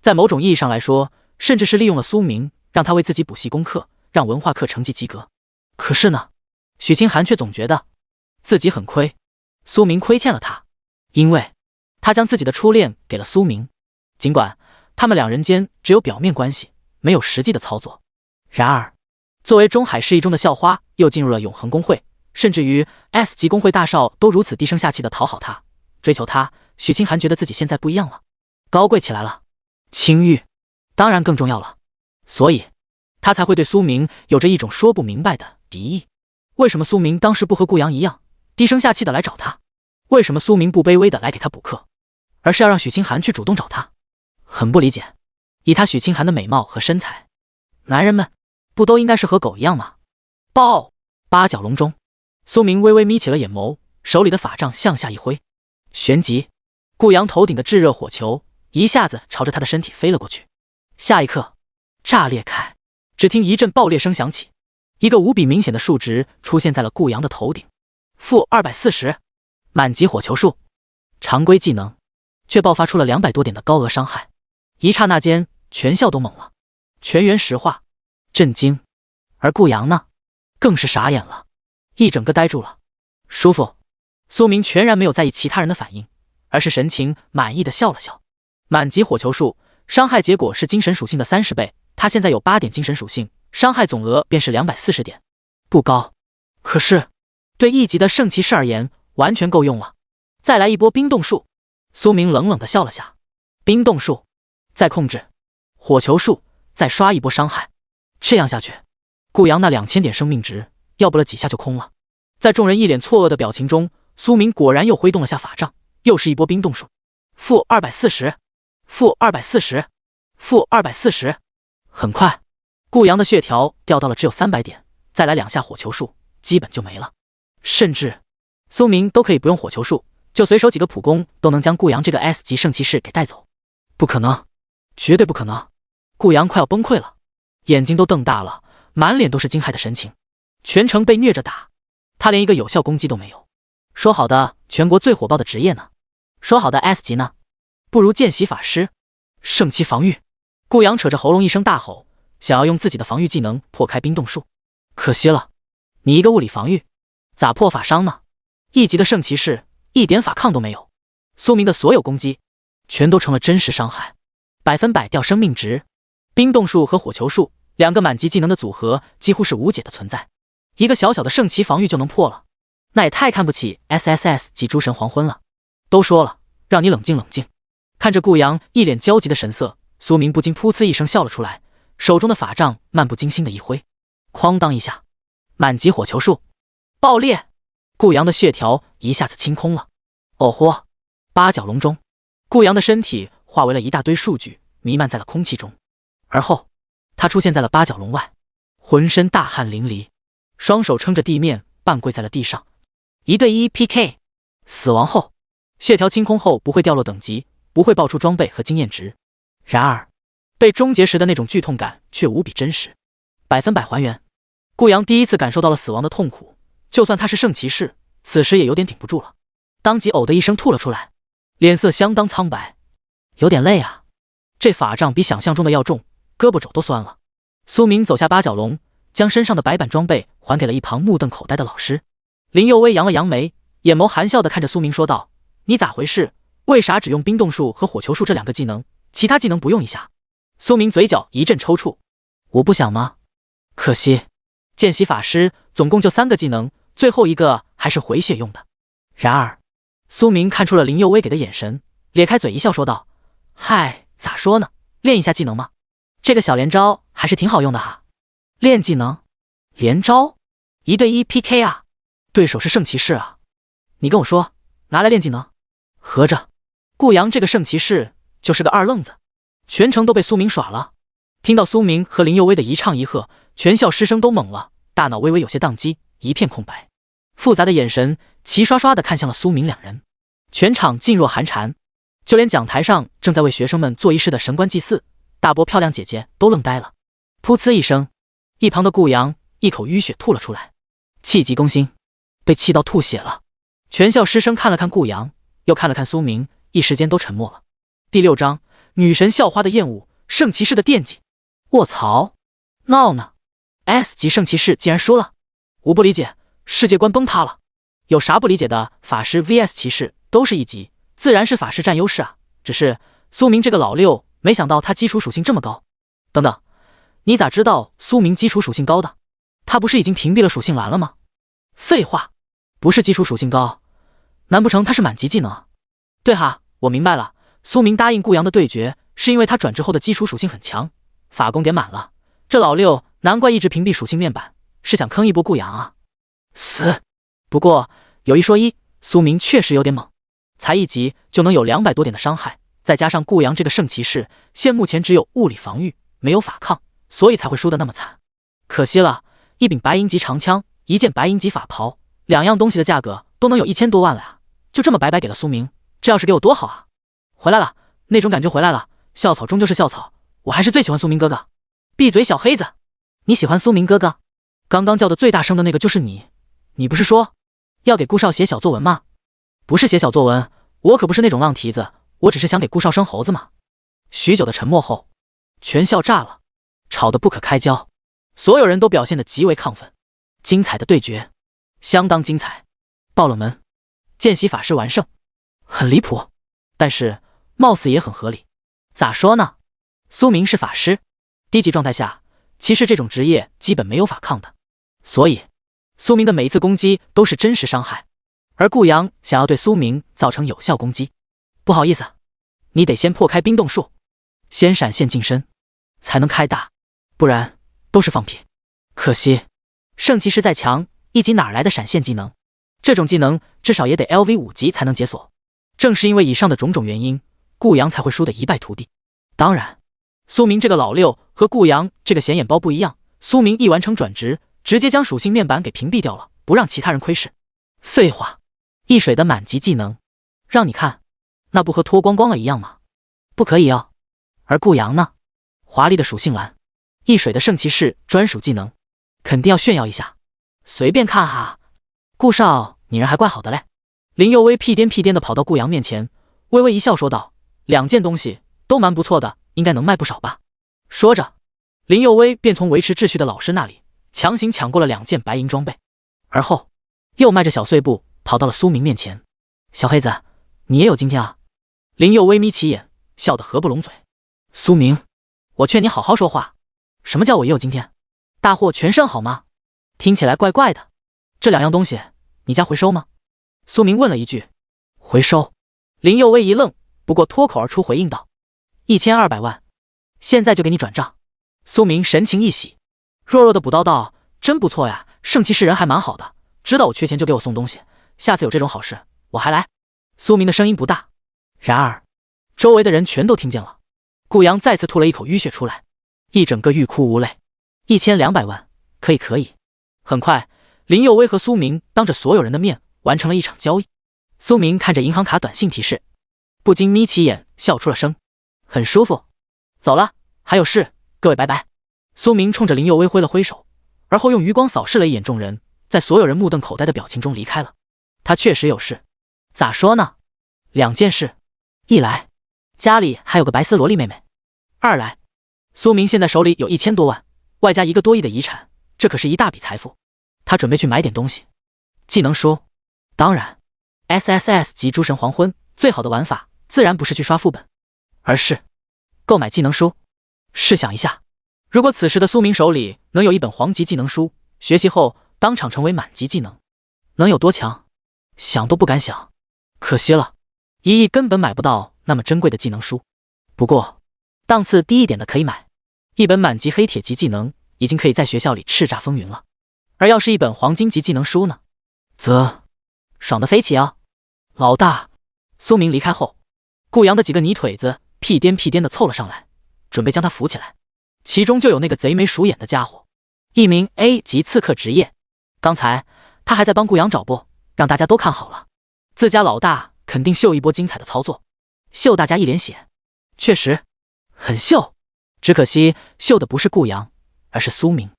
Speaker 1: 在某种意义上来说，甚至是利用了苏明，让他为自己补习功课，让文化课成绩及格。可是呢，许清寒却总觉得自己很亏，苏明亏欠了他，因为他将自己的初恋给了苏明，尽管他们两人间只有表面关系，没有实际的操作。然而作为中海市一中的校花，又进入了永恒公会，甚至于 S 级公会大少都如此低声下气的讨好他，追求他。许清寒觉得自己现在不一样了，高贵起来了，清誉当然更重要了，所以他才会对苏明有着一种说不明白的敌意。为什么苏明当时不和顾阳一样，低声下气的来找他。为什么苏明不卑微的来给他补课，而是要让许清寒去主动找他？很不理解。以他许清寒的美貌和身材，男人们不都应该是和狗一样吗？爆！八角笼中，苏明微微眯起了眼眸，手里的法杖向下一挥，旋即，顾阳头顶的炙热火球一下子朝着他的身体飞了过去。下一刻，炸裂开，只听一阵爆裂声响起，一个无比明显的数值出现在了顾阳的头顶。-240，满级火球术，常规技能，却爆发出了200多点的高额伤害。一刹那间，全校都懵了，全员石化，震惊。而顾阳呢，更是傻眼了，一整个呆住了。舒服。苏明全然没有在意其他人的反应，而是神情满意的笑了笑。满级火球术，伤害结果是精神属性的30倍，他现在有8点精神属性，伤害总额便是240点，不高，可是对1级的圣骑士而言完全够用了。再来一波冰冻术。苏明冷冷的笑了下，冰冻术再控制，火球术再刷一波伤害，这样下去，顾阳那2000点生命值要不了几下就空了。在众人一脸错愕的表情中，苏明果然又挥动了下法杖，又是一波冰冻术。-240，-240，-240。很快，顾阳的血条掉到了只有300点，再来2下火球术，基本就没了。甚至苏明都可以不用火球术，就随手几个普攻都能将顾阳这个 S 级圣骑士给带走。不可能，绝对不可能！顾阳快要崩溃了，眼睛都瞪大了，满脸都是惊骇的神情。全程被虐着打，他连一个有效攻击都没有。说好的全国最火爆的职业呢？说好的 S 级呢？不如见习法师。圣骑防御。顾阳扯着喉咙一声大吼，想要用自己的防御技能破开冰冻术。可惜了，你一个物理防御，咋破法伤呢？1级的圣骑士一点法抗都没有。苏明的所有攻击全都成了真实伤害，100%掉生命值。冰冻术和火球术2个满级技能的组合几乎是无解的存在，一个小小的圣骑防御就能破了，那也太看不起 SSS 级诸神黄昏了。都说了让你冷静冷静。看着顾阳一脸焦急的神色，苏明不禁噗呲一声笑了出来，手中的法杖漫不经心的一挥，哐当一下，满级火球术爆裂，顾阳的血条一下子清空了。哦豁！八角笼中，顾阳的身体化为了一大堆数据，弥漫在了空气中。而后，他出现在了八角笼外，浑身大汗淋漓，双手撑着地面，半跪在了地上。1对1 PK， 死亡后，血条清空后不会掉落等级，不会爆出装备和经验值。然而，被终结时的那种剧痛感却无比真实，100%还原。顾阳第一次感受到了死亡的痛苦，就算他是圣骑士，此时也有点顶不住了，当即呕的一声吐了出来，脸色相当苍白，有点累啊。这法杖比想象中的要重，胳膊肘都酸了。苏明走下八角笼，将身上的白板装备还给了一旁目瞪口呆的老师。林佑威扬了扬眉，眼眸含笑地看着苏明说道：“你咋回事？为啥只用冰冻术和火球术这2个技能，其他技能不用一下？”苏明嘴角一阵抽搐：“我不想吗？可惜，见习法师总共就3个技能，最后一个还是回血用的。”然而，苏明看出了林佑威给的眼神，咧开嘴一笑说道：“嗨，咋说呢？练一下技能吗？这个小连招还是挺好用的哈。练技能？连招？1对1 PK 啊？对手是圣骑士啊？你跟我说，拿来练技能？合着，顾阳这个圣骑士就是个二愣子，全程都被苏明耍了。”听到苏明和林佑威的一唱一和，全校师生都懵了，大脑微微有些宕机，一片空白，复杂的眼神齐刷刷地看向了苏明2人，全场噤若寒蝉。就连讲台上正在为学生们做仪式的神官祭祀，大波漂亮姐姐都愣呆了。噗呲一声，一旁的顾阳一口淤血吐了出来，气急攻心，被气到吐血了。全校师生看了看顾阳，又看了看苏明，一时间都沉默了。第6章，女神校花的厌恶，圣骑士的惦记。卧槽，闹呢 ！S 级圣骑士竟然输了，我不理解，世界观崩塌了。有啥不理解的？法师 vs 骑士都是1级，自然是法师占优势啊。只是苏明这个老六，没想到他基础属性这么高。等等，你咋知道苏明基础属性高的？他不是已经屏蔽了属性栏了吗？废话，不是基础属性高，难不成他是满级技能啊？对哈，我明白了，苏明答应顾阳的对决，是因为他转职后的基础属性很强，法攻点满了。这老六难怪一直屏蔽属性面板，是想坑一波顾阳啊。死！不过有一说一，苏明确实有点猛，才1级就能有200多点的伤害，再加上顾阳这个圣骑士，现目前只有物理防御，没有法抗，所以才会输得那么惨。可惜了，一柄白银级长枪，一件白银级法袍，2样东西的价格都能有1000多万了啊！就这么白白给了苏明，这要是给我多好啊！回来了，那种感觉回来了。校草终究是校草，我还是最喜欢苏明哥哥。闭嘴，小黑子！你喜欢苏明哥哥？刚刚叫的最大声的那个就是你。你不是说要给顾少写小作文吗？不是写小作文，我可不是那种浪蹄子，我只是想给顾少生猴子嘛。许久的沉默后，全校炸了，吵得不可开交，所有人都表现得极为亢奋。精彩的对决，相当精彩。爆了门，见习法师完胜，很离谱，但是貌似也很合理。咋说呢？苏明是法师，低级状态下，其实这种职业基本没有法抗的，所以苏明的每一次攻击都是真实伤害。而顾阳想要对苏明造成有效攻击，不好意思，你得先破开冰冻术，先闪现近身，才能开大，不然都是放屁。可惜，圣骑士再强，1级哪来的闪现技能？这种技能至少也得 LV 5级才能解锁。正是因为以上的种种原因，顾阳才会输得一败涂地。当然，苏明这个老六和顾阳这个显眼包不一样，苏明一完成转职，直接将属性面板给屏蔽掉了，不让其他人窥视。废话，一水的满级技能，让你看，那不和脱光光了一样吗？不可以哦。而顾阳呢？华丽的属性栏，一水的圣骑士专属技能，肯定要炫耀一下。随便看哈。顾少，你人还怪好的嘞。林佑威屁颠屁颠的跑到顾阳面前，微微一笑说道：“2件东西都蛮不错的，应该能卖不少吧？”说着，林佑威便从维持秩序的老师那里强行抢过了2件白银装备，而后又迈着小碎步跑到了苏明面前。小黑子，你也有今天啊？林佑威眯起眼，笑得合不拢嘴。苏明，我劝你好好说话。什么叫我也有今天？大获全胜好吗？听起来怪怪的。这2样东西，你家回收吗？苏明问了一句。回收？林佑威一愣，不过脱口而出回应道：1200万，现在就给你转账。苏明神情一喜，弱弱的补刀道：“真不错呀，圣骑士人还蛮好的，知道我缺钱就给我送东西，下次有这种好事我还来。”苏明的声音不大，然而周围的人全都听见了。顾阳再次吐了一口淤血出来，一整个欲哭无泪。1200万，可以。很快，林佑威和苏明当着所有人的面完成了一场交易。苏明看着银行卡短信提示，不禁眯起眼笑出了声，很舒服。走了，还有事，各位拜拜。苏明冲着林佑威挥了挥手，而后用余光扫视了一眼众人，在所有人目瞪口呆的表情中离开了。他确实有事，咋说呢？2件事，一来，家里还有个白丝萝莉妹妹；二来，苏明现在手里有1000多万，外加1个多亿的遗产，这可是一大笔财富。他准备去买点东西，技能书，当然 SSS 级诸神黄昏最好的玩法自然不是去刷副本，而是购买技能书。试想一下，如果此时的苏明手里能有一本黄级技能书，学习后当场成为满级技能，能有多强？想都不敢想。可惜了，1亿根本买不到那么珍贵的技能书。不过档次低一点的可以买，一本满级黑铁级技能已经可以在学校里叱咤风云了。而要是一本黄金级技能书呢，则爽得飞起啊！老大，苏明离开后，顾阳的几个泥腿子屁颠屁颠的凑了上来，准备将他扶起来。其中就有那个贼眉鼠眼的家伙，一名 A 级刺客职业。刚才他还在帮顾阳找不，让大家都看好了，自家老大肯定秀一波精彩的操作，秀大家一脸血。确实很秀，只可惜秀的不是顾阳，而是苏明。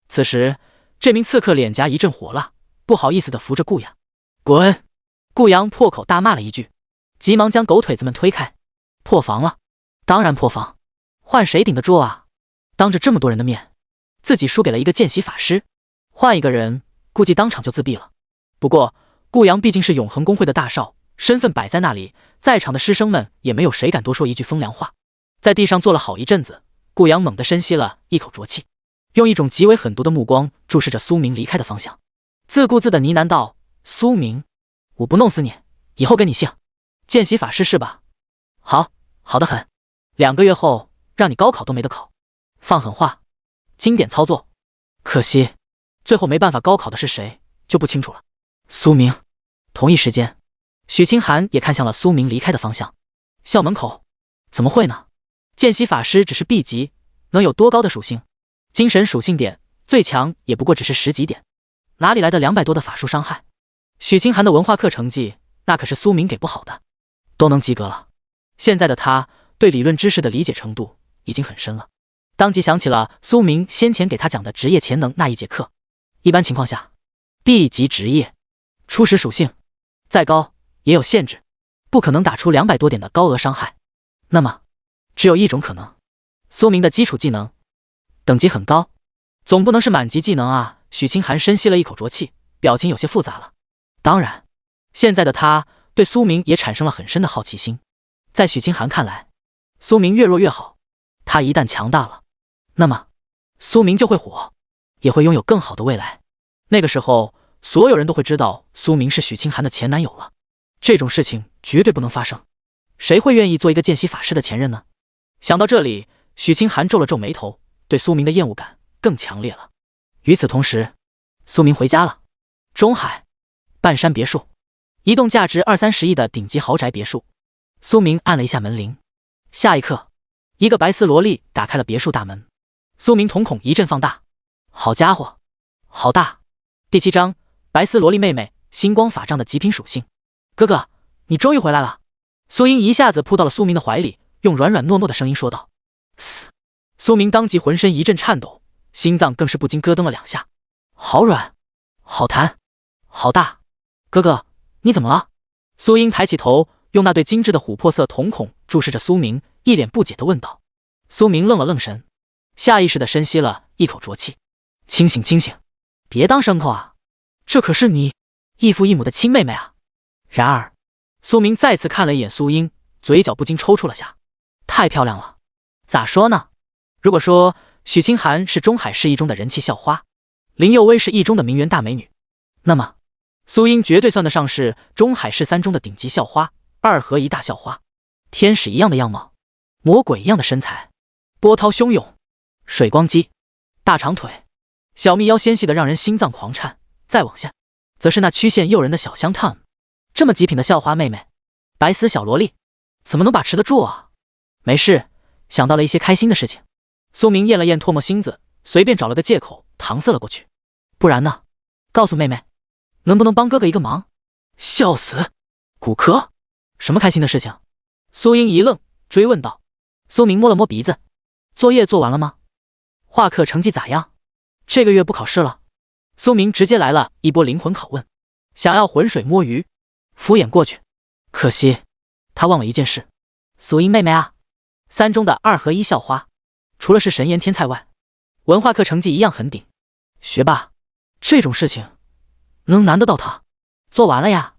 Speaker 1: 此时这名刺客脸颊一阵火辣，不好意思地扶着顾阳。滚！顾阳破口大骂了一句，急忙将狗腿子们推开。破防了？当然破防，换谁顶得住啊？当着这么多人的面，自己输给了一个见习法师，换一个人估计当场就自闭了。不过顾阳毕竟是永恒公会的大少，身份摆在那里，在场的师生们也没有谁敢多说一句风凉话。在地上坐了好一阵子，顾阳猛地深吸了一口浊气，用一种极为狠毒的目光注视着苏明离开的方向，自顾自地呢喃道：“苏明，我不弄死你，以后跟你姓。见习法师是吧？好得很。2个月后让你高考都没得考。放狠话，经典操作。可惜最后没办法高考的是谁就不清楚了。苏明，同一时间，许清寒也看向了苏明离开的方向。校门口，怎么会呢？见习法师只是 B 级，能有多高的属性？精神属性点最强也不过只是10几点，哪里来的200多的法术伤害？许清寒的文化课成绩那可是苏明给不好的，都能及格了。现在的他对理论知识的理解程度已经很深了，当即想起了苏明先前给他讲的职业潜能那一节课。一般情况下 ，B 级职业初始属性再高也有限制，不可能打出200多点的高额伤害。那么，只有一种可能，苏明的基础技能等级很高，总不能是满级技能啊。许清寒深吸了一口浊气，表情有些复杂了。当然，现在的他对苏明也产生了很深的好奇心。在许清寒看来，苏明越弱越好，他一旦强大了，那么苏明就会火，也会拥有更好的未来。那个时候，所有人都会知道苏明是许清寒的前男友了。这种事情绝对不能发生，谁会愿意做一个见习法师的前任呢？想到这里，许清寒皱了皱眉头，对苏明的厌恶感更强烈了。与此同时，苏明回家了。中海半山别墅，一栋价值20-30亿的顶级豪宅别墅。苏明按了一下门铃，下一刻，一个白丝萝莉打开了别墅大门。苏明瞳孔一阵放大，好家伙，好大！第7章，白丝萝莉妹妹，星光法杖的极品属性。哥哥，你终于回来了！苏英一下子扑到了苏明的怀里，用软软糯糯的声音说道。嘶！苏明当即浑身一阵颤抖，心脏更是不禁咯噔了2下。好软，好弹，好大！哥哥，你怎么了？苏英抬起头，用那对精致的琥珀色瞳孔注视着苏明，一脸不解地问道。苏明愣了愣神，下意识地深吸了一口浊气。清醒清醒，别当牲口啊！这可是你异父异母的亲妹妹啊！然而，苏明再次看了一眼苏英，嘴角不禁抽搐了下。太漂亮了！咋说呢？如果说许清寒是中海市一中的人气校花，林佑薇是一中的名媛大美女，那么苏英绝对算得上是中海市3中的顶级校花，2合1大校花。天使一样的样貌，魔鬼一样的身材，波涛汹涌，水光肌，大长腿，小蜜腰纤细的让人心脏狂颤。再往下，则是那曲线诱人的小香 Tom。这么极品的校花妹妹，白丝小萝莉，怎么能把持得住啊？没事，想到了一些开心的事情。苏明咽了咽唾沫星子，随便找了个借口搪塞了过去。不然呢？告诉妹妹，能不能帮哥哥一个忙？笑死！骨科？什么开心的事情？苏英一愣，追问道。苏明摸了摸鼻子，作业做完了吗？画课成绩咋样？这个月不考试了？苏明直接来了一波灵魂拷问，想要浑水摸鱼，敷衍过去。可惜他忘了一件事，苏英妹妹啊，3中的2合1校花，除了是神颜天才外，文化课成绩一样很顶。学霸这种事情能难得到他？做完了呀。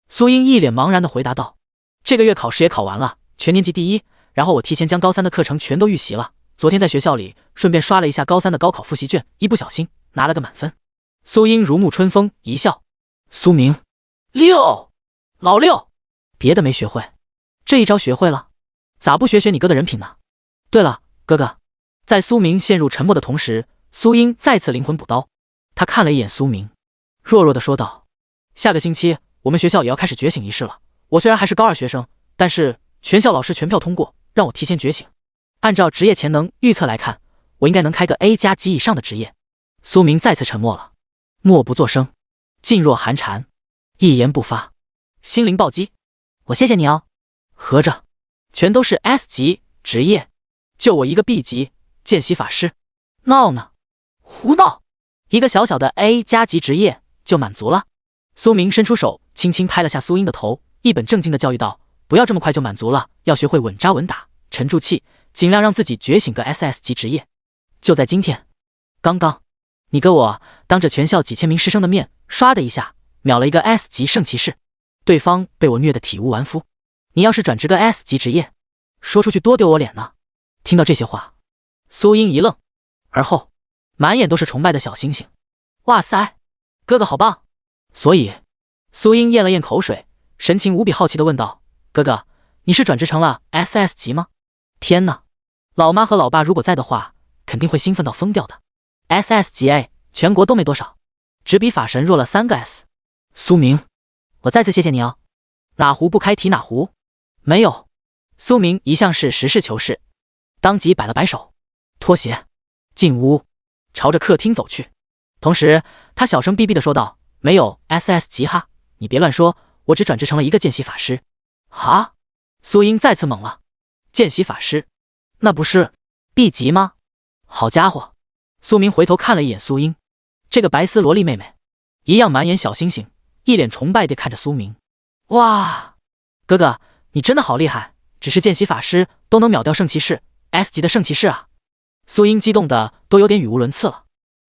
Speaker 1: 苏英一脸茫然地回答道。这个月考试也考完了，全年级第1，然后我提前将高3的课程全都预习了，昨天在学校里顺便刷了一下高3的高考复习卷，一不小心拿了个满分。苏英如沐春风一笑。苏明，老六，别的没学会，这一招学会了，咋不学学你哥的人品呢？对了，哥哥。在苏明陷入沉默的同时，苏英再次灵魂补刀。他看了一眼苏明，弱弱地说道，下个星期我们学校也要开始觉醒仪式了，我虽然还是高2学生，但是全校老师全票通过让我提前觉醒，按照职业潜能预测来看，我应该能开个 A 加级以上的职业。苏明再次沉默了，默不作声，噤若寒蝉，一言不发。心灵暴击，我谢谢你哦。合着全都是 S 级职业，就我一个 B 级见习法师，闹呢？胡闹！一个小小的 A 加级职业就满足了？苏明伸出手轻轻拍了下苏英的头，一本正经地教育道，不要这么快就满足了，要学会稳扎稳打，沉住气，尽量让自己觉醒个 SS 级职业。就在今天，刚刚你哥我当着全校几千名师生的面，唰的一下秒了一个 S 级圣骑士，对方被我虐得体无完肤。你要是转职个 S 级职业，说出去多丢我脸呢！听到这些话，苏英一愣，而后满眼都是崇拜的小星星。哇塞，哥哥好棒！所以苏英咽了咽口水，神情无比好奇地问道，哥哥，你是转职成了 SS 级吗？天哪，老妈和老爸如果在的话，肯定会兴奋到疯掉的。SS 级 A 全国都没多少，只比法神弱了3个 S。苏明，我再次谢谢你哦。哪壶不开提哪壶，没有。苏明一向是实事求是，当即摆了摆手，脱鞋进屋，朝着客厅走去。同时，他小声逼逼地说道：“没有 SS 级哈，你别乱说，我只转职成了一个见习法师。”啊！苏英再次懵了，见习法师，那不是 B 级吗？好家伙！苏明回头看了一眼苏英，这个白丝萝莉妹妹，一样满眼小星星，一脸崇拜地看着苏明。哇，哥哥，你真的好厉害，只是见习法师都能秒掉圣骑士 S 级的圣骑士啊！苏英激动的都有点语无伦次了。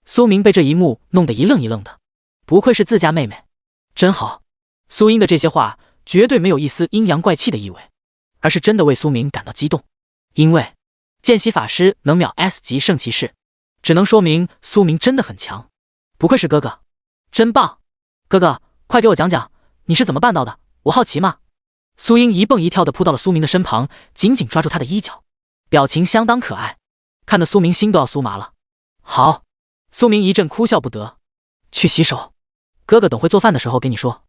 Speaker 1: 苏明被这一幕弄得一愣一愣的，不愧是自家妹妹，真好。苏英的这些话绝对没有一丝阴阳怪气的意味，而是真的为苏明感到激动，因为见习法师能秒 S 级圣骑士，只能说明苏明真的很强，不愧是哥哥，真棒！哥哥，快给我讲讲你是怎么办到的，我好奇嘛。苏英一蹦一跳的扑到了苏明的身旁，紧紧抓住他的衣角，表情相当可爱，看得苏明心都要酥麻了。好，苏明一阵哭笑不得，去洗手，哥哥等会做饭的时候给你说。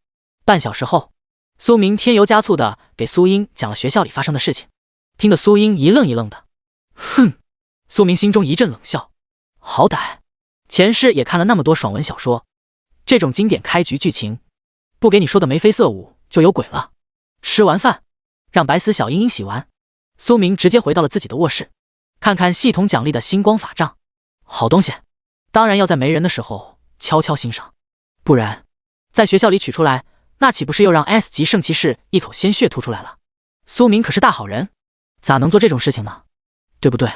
Speaker 1: 半小时后，苏明添油加醋的给苏英讲了学校里发生的事情，听得苏英一愣一愣的。哼，苏明心中一阵冷笑，好歹前世也看了那么多爽文小说，这种经典开局剧情，不给你说的眉飞色舞就有鬼了。吃完饭，让白丝小英英洗完，苏明直接回到了自己的卧室，看看系统奖励的星光法杖，好东西，当然要在没人的时候悄悄欣赏，不然在学校里取出来，那岂不是又让 S 级圣骑士一口鲜血吐出来了？苏明可是大好人，咋能做这种事情呢？对不对？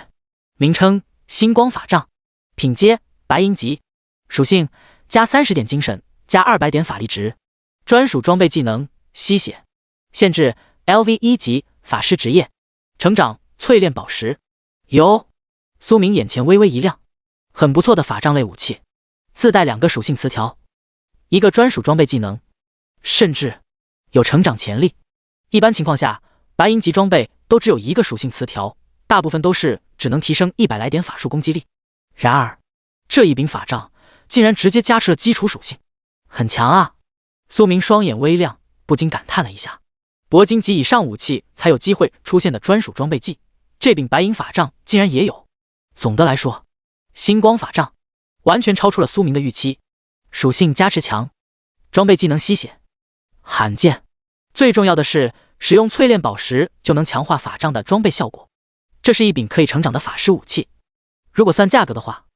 Speaker 1: 名称：星光法杖，品阶：白银级，属性：加30点精神，加200点法力值，专属装备技能：吸血，限制 LV 1级法师职业，成长：淬炼宝石。哟，苏明眼前微微一亮，很不错的法杖类武器，自带2个属性词条，一个专属装备技能，甚至有成长潜力。一般情况下，白银级装备都只有一个属性词条，大部分都是只能提升100来点法术攻击力。然而，这一柄法杖竟然直接加持了基础属性，很强啊！苏明双眼微亮，不禁感叹了一下。铂金级以上武器才有机会出现的专属装备技，这柄白银法杖竟然也有。总的来说，星光法杖完全超出了苏明的预期。属性加持强，装备技能吸血，罕见。最重要的是，使用淬炼宝石就能强化法杖的装备效果。这是一柄可以成长的法师武器。如果算价格的话，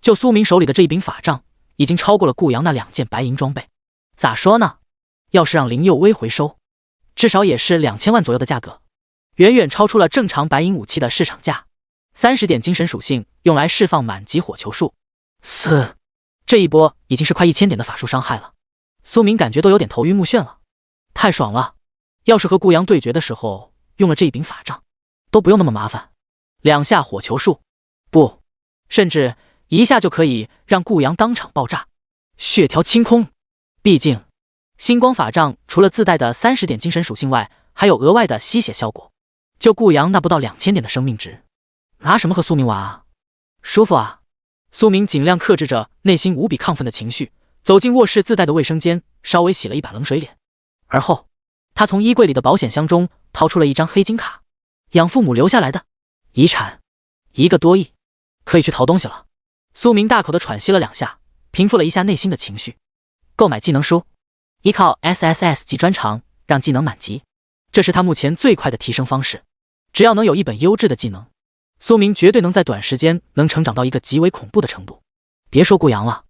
Speaker 1: 就苏明手里的这一柄法杖，已经超过了顾阳那2件白银装备。咋说呢？要是让林佑威回收，至少也是2000万左右的价格，远远超出了正常白银武器的市场价。30点精神属性用来释放满级火球术，这一波已经是快1000点的法术伤害了。苏明感觉都有点头晕目眩了，太爽了！要是和顾阳对决的时候用了这一柄法杖，都不用那么麻烦，2下火球术，不，甚至1下就可以让顾阳当场爆炸，血条清空。毕竟星光法杖除了自带的30点精神属性外，还有额外的吸血效果。就顾阳那不到2000点的生命值，拿什么和苏明玩啊？舒服啊！苏明尽量克制着内心无比亢奋的情绪，走进卧室自带的卫生间，稍微洗了一把冷水脸。而后，他从衣柜里的保险箱中掏出了一张黑金卡，养父母留下来的遗产，1个多亿，可以去淘东西了。苏明大口的喘息了2下，平复了一下内心的情绪。购买技能书，依靠 SSS 级专长让技能满级，这是他目前最快的提升方式。只要能有一本优质的技能，苏明绝对能在短时间能成长到一个极为恐怖的程度。别说顾阳了，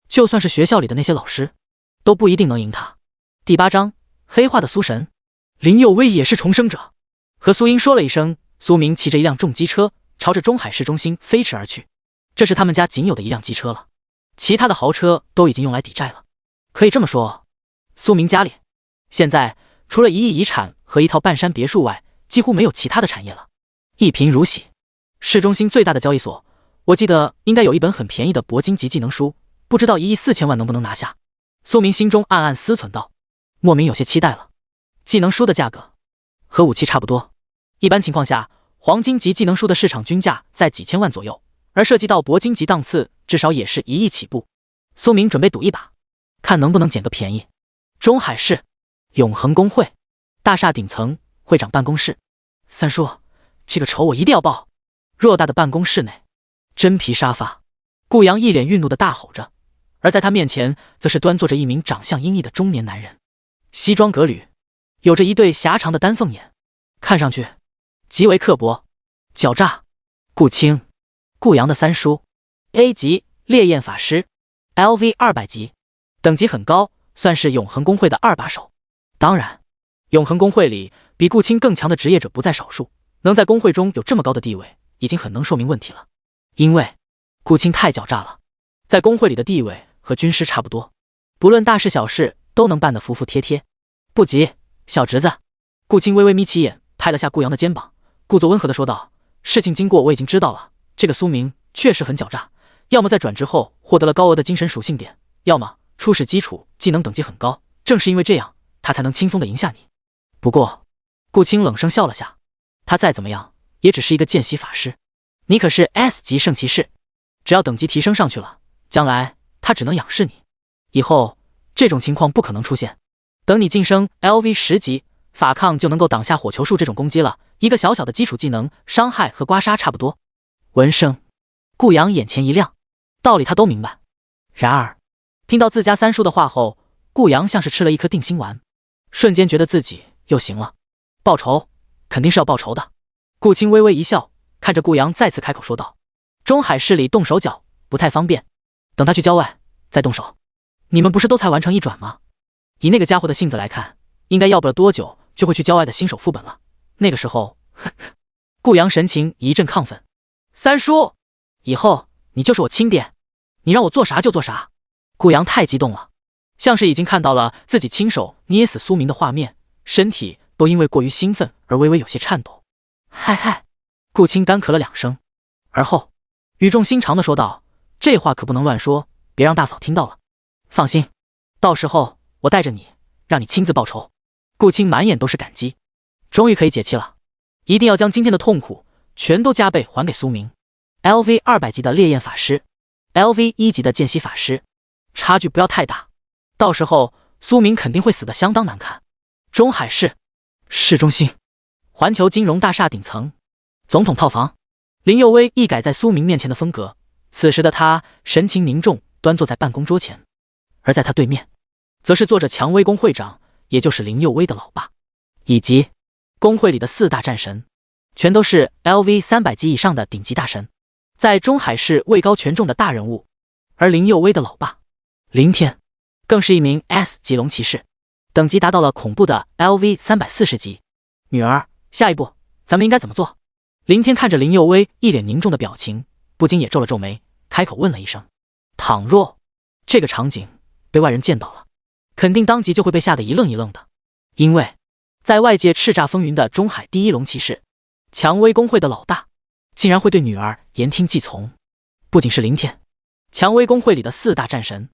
Speaker 1: 就算是学校里的那些老师，都不一定能赢他。第8章，黑化的苏神。林佑威也是重生者。和苏英说了一声，苏明骑着一辆重机车朝着中海市中心飞驰而去。这是他们家仅有的一辆机车了，其他的豪车都已经用来抵债了。可以这么说，苏明家里现在除了1亿遗产和一套半山别墅外，几乎没有其他的产业了。一贫如洗，市中心最大的交易所，我记得应该有一本很便宜的铂金级技能书，不知道1亿4千万能不能拿下。苏明心中暗暗思忖道，莫名有些期待了。技能书的价格和武器差不多，一般情况下，黄金级技能书的市场均价在几千万左右，而涉及到铂金级档次，至少也是1亿起步。苏明准备赌一把，看能不能捡个便宜。中海市永恒公会大厦顶层会长办公室，三叔，这个仇我一定要报。偌大的办公室内，真皮沙发，顾阳一脸愠怒的大吼着，而在他面前则是端坐着一名长相阴翳的中年男人，西装革履，有着一对狭长的丹凤眼，看上去极为刻薄狡诈。顾青，顾阳的三叔， A 级烈焰法师， LV 200级，等级很高，算是永恒公会的2把手。当然，永恒公会里比顾青更强的职业者不在少数，能在公会中有这么高的地位，已经很能说明问题了。因为顾青太狡诈了，在公会里的地位和军师差不多，不论大事小事都能办得服服帖帖。不急，小侄子。顾青微微眯起眼，拍了下顾阳的肩膀，故作温和地说道：事情经过我已经知道了，这个苏明确实很狡诈，要么在转职后获得了高额的精神属性点，要么初始基础技能等级很高，正是因为这样，他才能轻松地赢下你。不过，顾青冷声笑了下，他再怎么样也只是一个见习法师，你可是 S 级圣骑士，只要等级提升上去了，将来他只能仰视你，以后这种情况不可能出现。等你晋升 LV 10级，法抗就能够挡下火球术这种攻击了，一个小小的基础技能，伤害和刮痧差不多。闻声，顾阳眼前一亮，道理他都明白。然而，听到自家三叔的话后，顾阳像是吃了一颗定心丸，瞬间觉得自己又行了。报仇，肯定是要报仇的。顾青微微一笑，看着顾阳再次开口说道：中海市里动手脚不太方便，等他去郊外再动手。你们不是都才完成1转吗？以那个家伙的性子来看，应该要不了多久就会去郊外的新手副本了，那个时候顾阳神情一阵亢奋。三叔，以后你就是我亲爹，你让我做啥就做啥。顾阳太激动了，像是已经看到了自己亲手捏死苏明的画面，身体都因为过于兴奋而微微有些颤抖。嗨嗨，顾青干咳了2声，而后语重心长地说道：这话可不能乱说，别让大嫂听到了。放心，到时候我带着你，让你亲自报仇。顾青满眼都是感激，终于可以解气了，一定要将今天的痛苦全都加倍还给苏明。LV 200级的烈焰法师， LV 1级的见习法师，差距不要太大，到时候苏明肯定会死得相当难看。中海市市中心，环球金融大厦顶层，总统套房，林佑威一改在苏明面前的风格，此时的他神情凝重，端坐在办公桌前，而在他对面则是坐着蔷薇宫会长，也就是林佑威的老爸，以及公会里的4大战神，全都是 LV 300级以上的顶级大神，在中海市位高权重的大人物。而林佑威的老爸林天更是一名 S 级龙骑士，等级达到了恐怖的 LV 340级。女儿，下一步咱们应该怎么做？林天看着林佑威一脸凝重的表情，不禁也皱了皱眉，开口问了一声。倘若这个场景被外人见到了，肯定当即就会被吓得一愣一愣的，因为在外界叱咤风云的中海第一龙骑士，蔷薇公会的老大，竟然会对女儿言听计从。不仅是林天，蔷薇公会里的4大战神，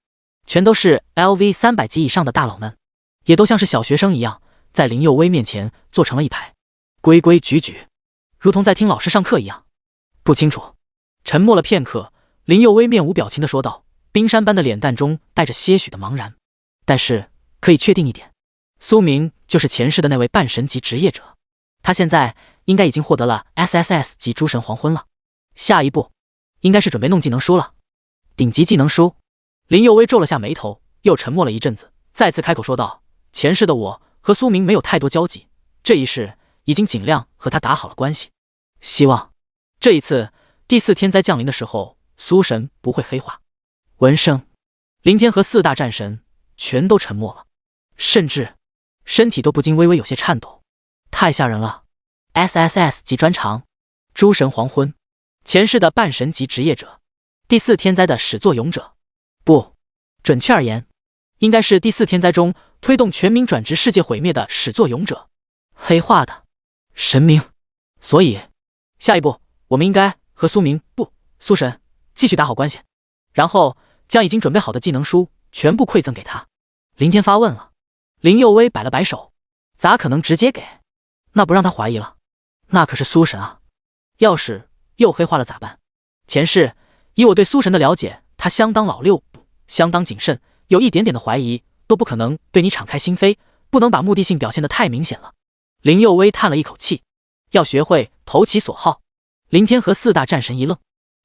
Speaker 1: 全都是 LV 300级以上的大佬们，也都像是小学生一样，在林佑威面前坐成了一排，规规矩矩，如同在听老师上课一样。不清楚。沉默了片刻，林佑威面无表情地说道，冰山般的脸蛋中带着些许的茫然。但是可以确定一点，苏明就是前世的那位半神级职业者，他现在应该已经获得了 SSS 级诸神黄昏了，下一步应该是准备弄技能书了。顶级技能书。林佑威皱了下眉头，又沉默了一阵子，再次开口说道，前世的我和苏明没有太多交集，这一世已经尽量和他打好了关系，希望这一次第4天灾降临的时候，苏神不会黑化。闻声，林天和4大战神全都沉默了，甚至身体都不禁微微有些颤抖。太吓人了。 SSS 级专长，诸神黄昏，前世的半神级职业者，第4天灾的始作俑者，不，准确而言应该是第4天灾中推动全民转职世界毁灭的始作俑者，黑化的神明。所以下一步我们应该和苏神继续打好关系，然后将已经准备好的技能书全部馈赠给他。林天发问了。林佑威摆了摆手，咋可能直接给？那不让他怀疑了，那可是苏神啊，要是又黑化了咋办？前世以我对苏神的了解，他相当老六，相当谨慎，有一点点的怀疑都不可能对你敞开心扉，不能把目的性表现得太明显了。林佑威叹了一口气，要学会投其所好。林天和四大战神一愣，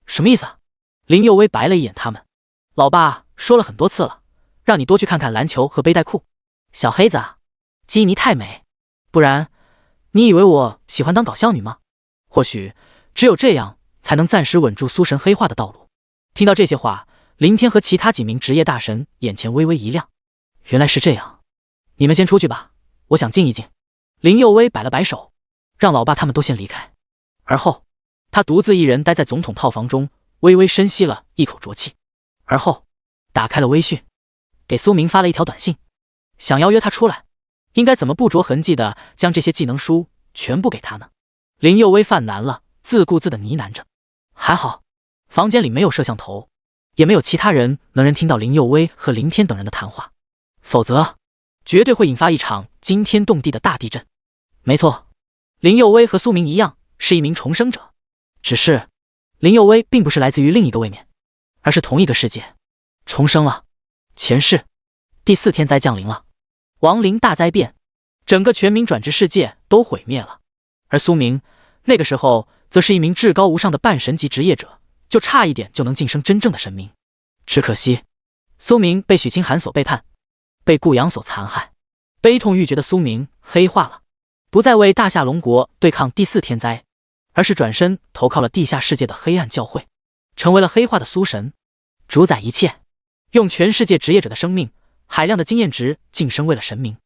Speaker 1: 什么意思啊？林佑威白了一眼他们，老爸说了很多次了，让你多去看看篮球和背带裤。小黑子啊，基尼太美，不然你以为我喜欢当搞笑女吗？或许只有这样才能暂时稳住苏神黑化的道路。听到这些话，林天和其他几名职业大神眼前微微一亮，原来是这样，你们先出去吧，我想静一静。林佑威摆了摆手，让老爸他们都先离开，而后他独自一人待在总统套房中，微微深吸了一口浊气，而后打开了微讯，给苏明发了一条短信，想要约他出来，应该怎么不着痕迹的将这些技能书全部给他呢？林佑威犯难了，自顾自的呢喃着。还好房间里没有摄像头，也没有其他人能听到林佑威和林天等人的谈话，否则绝对会引发一场惊天动地的大地震。没错，林佑威和苏明一样是一名重生者，只是林佑威并不是来自于另一个位面，而是同一个世界重生了。前世第4天灾降临了，亡灵大灾变，整个全民转职世界都毁灭了。而苏明那个时候则是一名至高无上的半神级职业者，就差一点就能晋升真正的神明。只可惜苏明被许清寒所背叛，被顾阳所残害，悲痛欲绝的苏明黑化了，不再为大夏龙国对抗第4天灾，而是转身投靠了地下世界的黑暗教会，成为了黑化的苏神，主宰一切，用全世界职业者的生命海量的经验值晋升为了神明。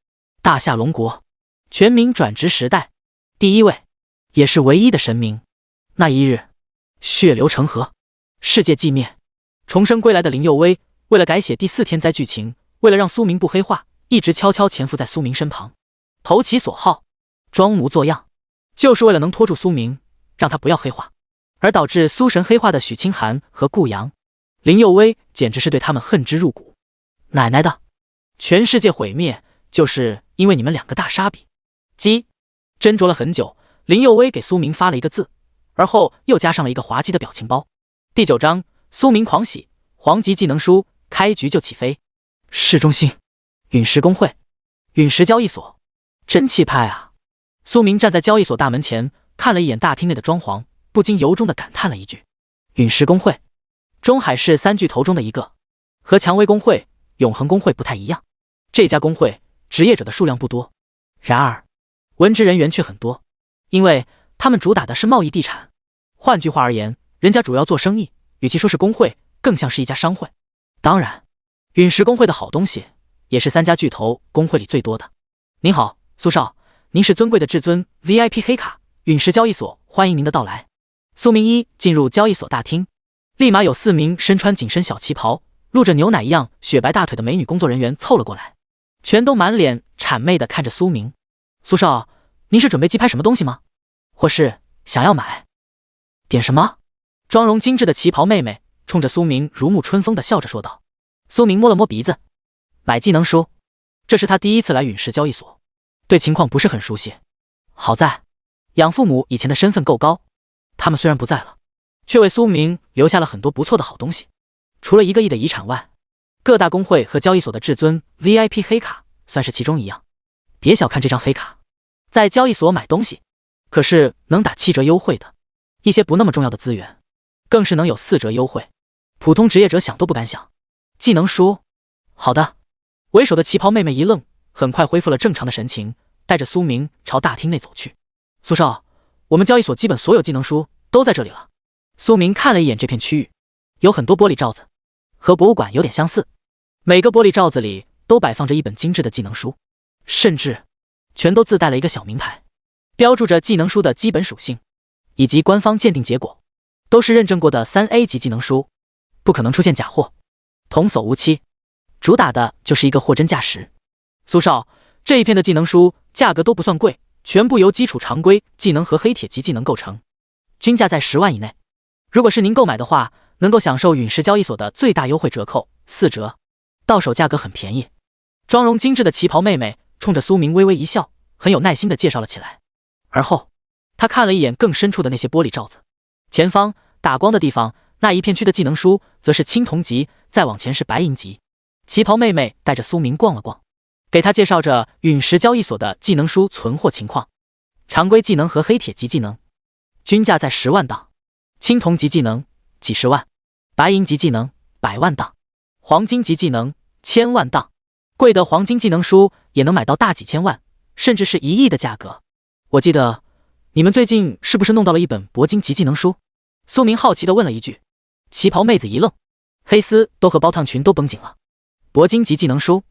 Speaker 1: 大夏龙国全民转职时代第1位，也是唯一的神明。那一日，血流成河，世界寂灭，重生归来的林佑威为了改写第4天灾剧情，为了让苏明不黑化，一直悄悄潜伏在苏明身旁，投其所好，装模作样，就是为了能拖住苏明，让他不要黑化。而导致苏神黑化的许清寒和顾阳，林佑威简直是对他们恨之入骨。奶奶的，全世界毁灭就是因为你们2个大傻逼！鸡斟酌了很久，林佑威给苏明发了一个字，而后又加上了一个滑稽的表情包。第9章，苏明狂喜，黄级技能书，开局就起飞。市中心，陨石公会，陨石交易所，真气派啊！苏明站在交易所大门前，看了一眼大厅内的装潢，不禁由衷的感叹了一句：陨石公会，中海市3巨头中的一个，和蔷薇公会、永恒公会不太一样。这家公会职业者的数量不多，然而文职人员却很多，因为他们主打的是贸易地产。换句话而言，人家主要做生意，与其说是公会，更像是一家商会。当然，陨石公会的好东西也是3家巨头公会里最多的。您好，苏少，您是尊贵的至尊 VIP 黑卡，陨石交易所欢迎您的到来。苏明一进入交易所大厅，立马有4名身穿紧身小旗袍、露着牛奶一样雪白大腿的美女工作人员凑了过来，全都满脸谄媚地看着苏明。苏少，您是准备击拍什么东西吗？或是想要买点什么？妆容精致的旗袍妹妹冲着苏明如沐春风地笑着说道。苏明摸了摸鼻子，买技能书，这是他第一次来陨石交易所，对情况不是很熟悉。好在养父母以前的身份够高，他们虽然不在了，却为苏明留下了很多不错的好东西。除了1个亿的遗产外，各大公会和交易所的至尊 VIP 黑卡算是其中一样。别小看这张黑卡，在交易所买东西可是能打7折优惠的，一些不那么重要的资源更是能有4折优惠，普通职业者想都不敢想。技能书，好的。为首的旗袍妹妹一愣，很快恢复了正常的神情，带着苏明朝大厅内走去。苏少，我们交易所基本所有技能书都在这里了。苏明看了一眼这片区域，有很多玻璃罩子，和博物馆有点相似，每个玻璃罩子里都摆放着一本精致的技能书，甚至全都自带了一个小名牌，标注着技能书的基本属性以及官方鉴定结果，都是认证过的3A 级技能书，不可能出现假货，童叟无欺，主打的就是一个货真价实。苏少，这一片的技能书价格都不算贵，全部由基础常规技能和黑铁级技能构成，均价在10万以内。如果是您购买的话，能够享受陨石交易所的最大优惠折扣4折，到手价格很便宜。妆容精致的旗袍妹妹冲着苏明微微一笑，很有耐心地介绍了起来。而后她看了一眼更深处的那些玻璃罩子，前方打光的地方那一片区的技能书则是青铜级，再往前是白银级。旗袍妹妹带着苏明逛了逛，给他介绍着陨石交易所的技能书存货情况。常规技能和黑铁级技能均价在10万档，青铜级技能几十万，白银级技能100万档，黄金级技能1000万档。贵的黄金技能书也能买到大几千万，甚至是1亿的价格。我记得你们最近是不是弄到了一本铂金级技能书？苏明好奇地问了一句。旗袍妹子一愣，黑丝都和包烫裙都绷紧了。铂金级技能书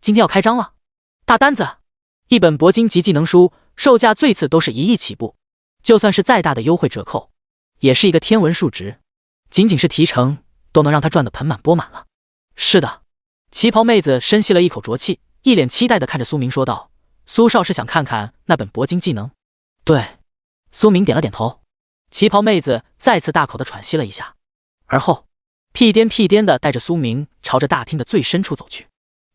Speaker 1: 今天要开张了，大单子！一本铂金级技能书售价最次都是1亿起步，就算是再大的优惠折扣，也是一个天文数值，仅仅是提成都能让他赚得盆满钵满了。是的，旗袍妹子深吸了一口浊气，一脸期待地看着苏明说道：“苏少是想看看那本铂金技能？”对，苏明点了点头。旗袍妹子再次大口地喘息了一下，而后屁颠屁颠地带着苏明朝着大厅的最深处走去。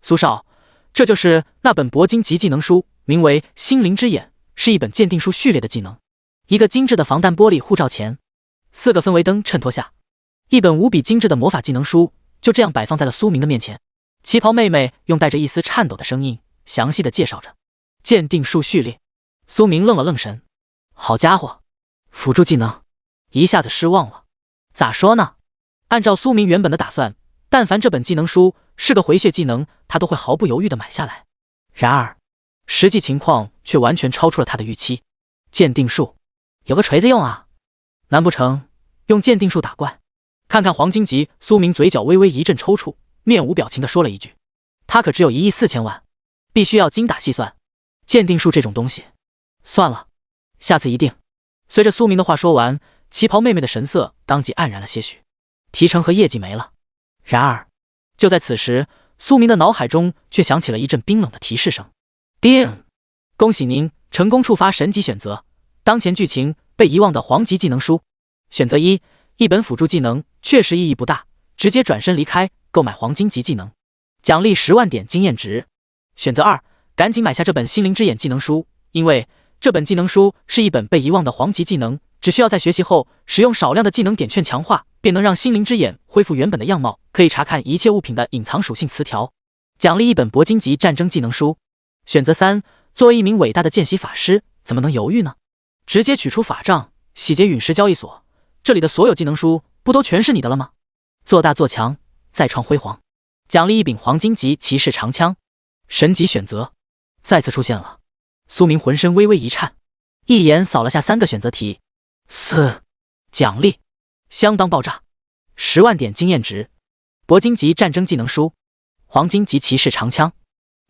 Speaker 1: 苏少，这就是那本铂金级技能书，名为心灵之眼，是一本鉴定术序列的技能。一个精致的防弹玻璃护罩前，4个氛围灯衬托下，一本无比精致的魔法技能书就这样摆放在了苏明的面前。旗袍妹妹用带着一丝颤抖的声音详细的介绍着鉴定术序列。苏明愣了愣神，好家伙，辅助技能，一下子失望了。咋说呢？按照苏明原本的打算，但凡这本技能书是个回血技能，他都会毫不犹豫地买下来。然而实际情况却完全超出了他的预期。鉴定术有个锤子用啊，难不成用鉴定术打怪？看看黄金级，苏明嘴角微微一阵抽搐，面无表情地说了一句：“他可只有1亿4千万，必须要精打细算。鉴定术这种东西，算了，下次一定。”随着苏明的话说完，旗袍妹妹的神色当即黯然了些许，提成和业绩没了。然而就在此时，苏明的脑海中却响起了一阵冰冷的提示声：“叮！恭喜您成功触发神级选择，当前剧情被遗忘的黄级技能书。选择1，一本辅助技能，确实意义不大，直接转身离开，购买黄金级技能，奖励10万点经验值。选择2，赶紧买下这本心灵之眼技能书，因为这本技能书是一本被遗忘的黄级技能，只需要在学习后使用少量的技能点券强化，便能让心灵之眼恢复原本的样貌，可以查看一切物品的隐藏属性词条，奖励一本铂金级战争技能书。选择3，作为一名伟大的见习法师，怎么能犹豫呢？直接取出法杖，洗劫陨石交易所，这里的所有技能书不都全是你的了吗？做大做强，再创辉煌，奖励一柄黄金级骑士长枪。神级选择再次出现了，苏明浑身微微一颤，一眼扫了下3个选择题。4，奖励相当爆炸，10万点经验值，铂金级战争技能书，黄金级骑士长枪。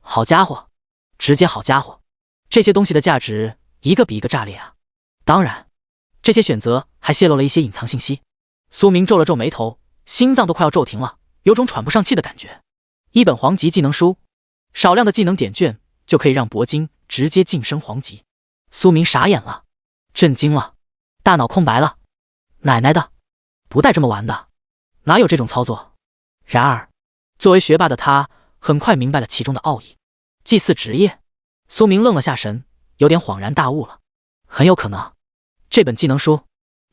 Speaker 1: 好家伙，直接好家伙，这些东西的价值一个比一个炸裂啊！当然，这些选择还泄露了一些隐藏信息。苏明皱了皱眉头，心脏都快要骤停了，有种喘不上气的感觉。一本黄级技能书，少量的技能点券就可以让铂金直接晋升黄级。苏明傻眼了，震惊了，大脑空白了。奶奶的，不带这么玩的，哪有这种操作？然而作为学霸的他很快明白了其中的奥义。祭祀职业，苏明愣了下神，有点恍然大悟了。很有可能这本技能书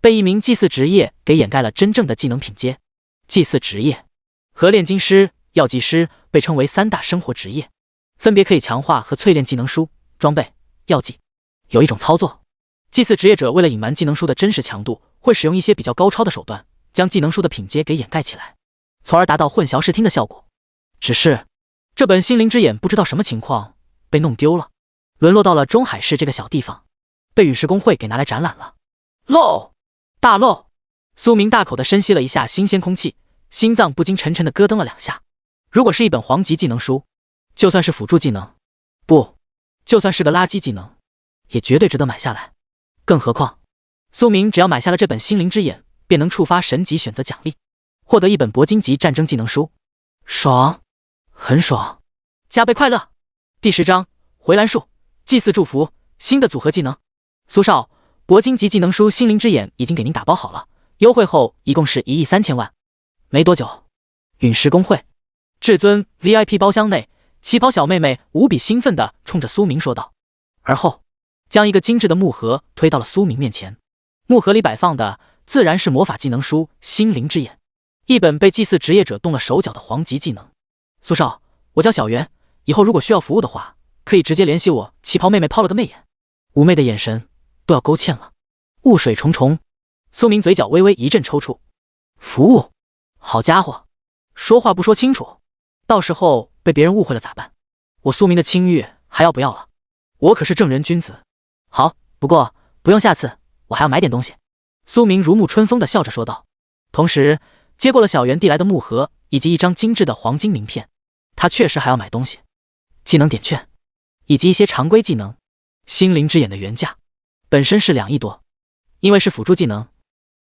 Speaker 1: 被一名祭祀职业给掩盖了真正的技能品阶。祭祀职业和炼金师、药剂师被称为3大生活职业，分别可以强化和淬炼技能书、装备、药剂。有一种操作，祭祀职业者为了隐瞒技能书的真实强度，会使用一些比较高超的手段，将技能书的品阶给掩盖起来，从而达到混淆视听的效果。只是这本心灵之眼不知道什么情况被弄丢了，沦落到了中海市这个小地方，被陨石工会给拿来展览了。漏，大漏！苏明大口地深吸了一下新鲜空气，心脏不禁沉沉地咯噔了2下。如果是一本黄级技能书，就算是辅助技能，不，就算是个垃圾技能，也绝对值得买下来。更何况苏明只要买下了这本心灵之眼，便能触发神级选择奖励，获得一本铂金级战争技能书。爽，很爽，加倍快乐。第10章回蓝树，祭祀祝福，新的组合技能。苏少，铂金级技能书心灵之眼已经给您打包好了，优惠后一共是1亿3千万。没多久，陨石工会至尊 VIP 包厢内，旗袍小妹妹无比兴奋地冲着苏明说道，而后将一个精致的木盒推到了苏明面前。木盒里摆放的自然是魔法技能书心灵之眼，一本被祭祀职业者动了手脚的黄级技能。苏少，我叫小袁，以后如果需要服务的话，可以直接联系我。旗袍妹妹抛了个媚眼，妩媚的眼神都要勾芡了。雾水重重，苏明嘴角微微一阵抽搐。服务？好家伙，说话不说清楚，到时候被别人误会了咋办？我苏明的清誉还要不要了？我可是正人君子。好，不过不用，下次我还要买点东西。苏明如沐春风的笑着说道，同时接过了小圆递来的木盒以及一张精致的黄金名片。他确实还要买东西，技能点券以及一些常规技能。心灵之眼的原价本身是2亿多，因为是辅助技能，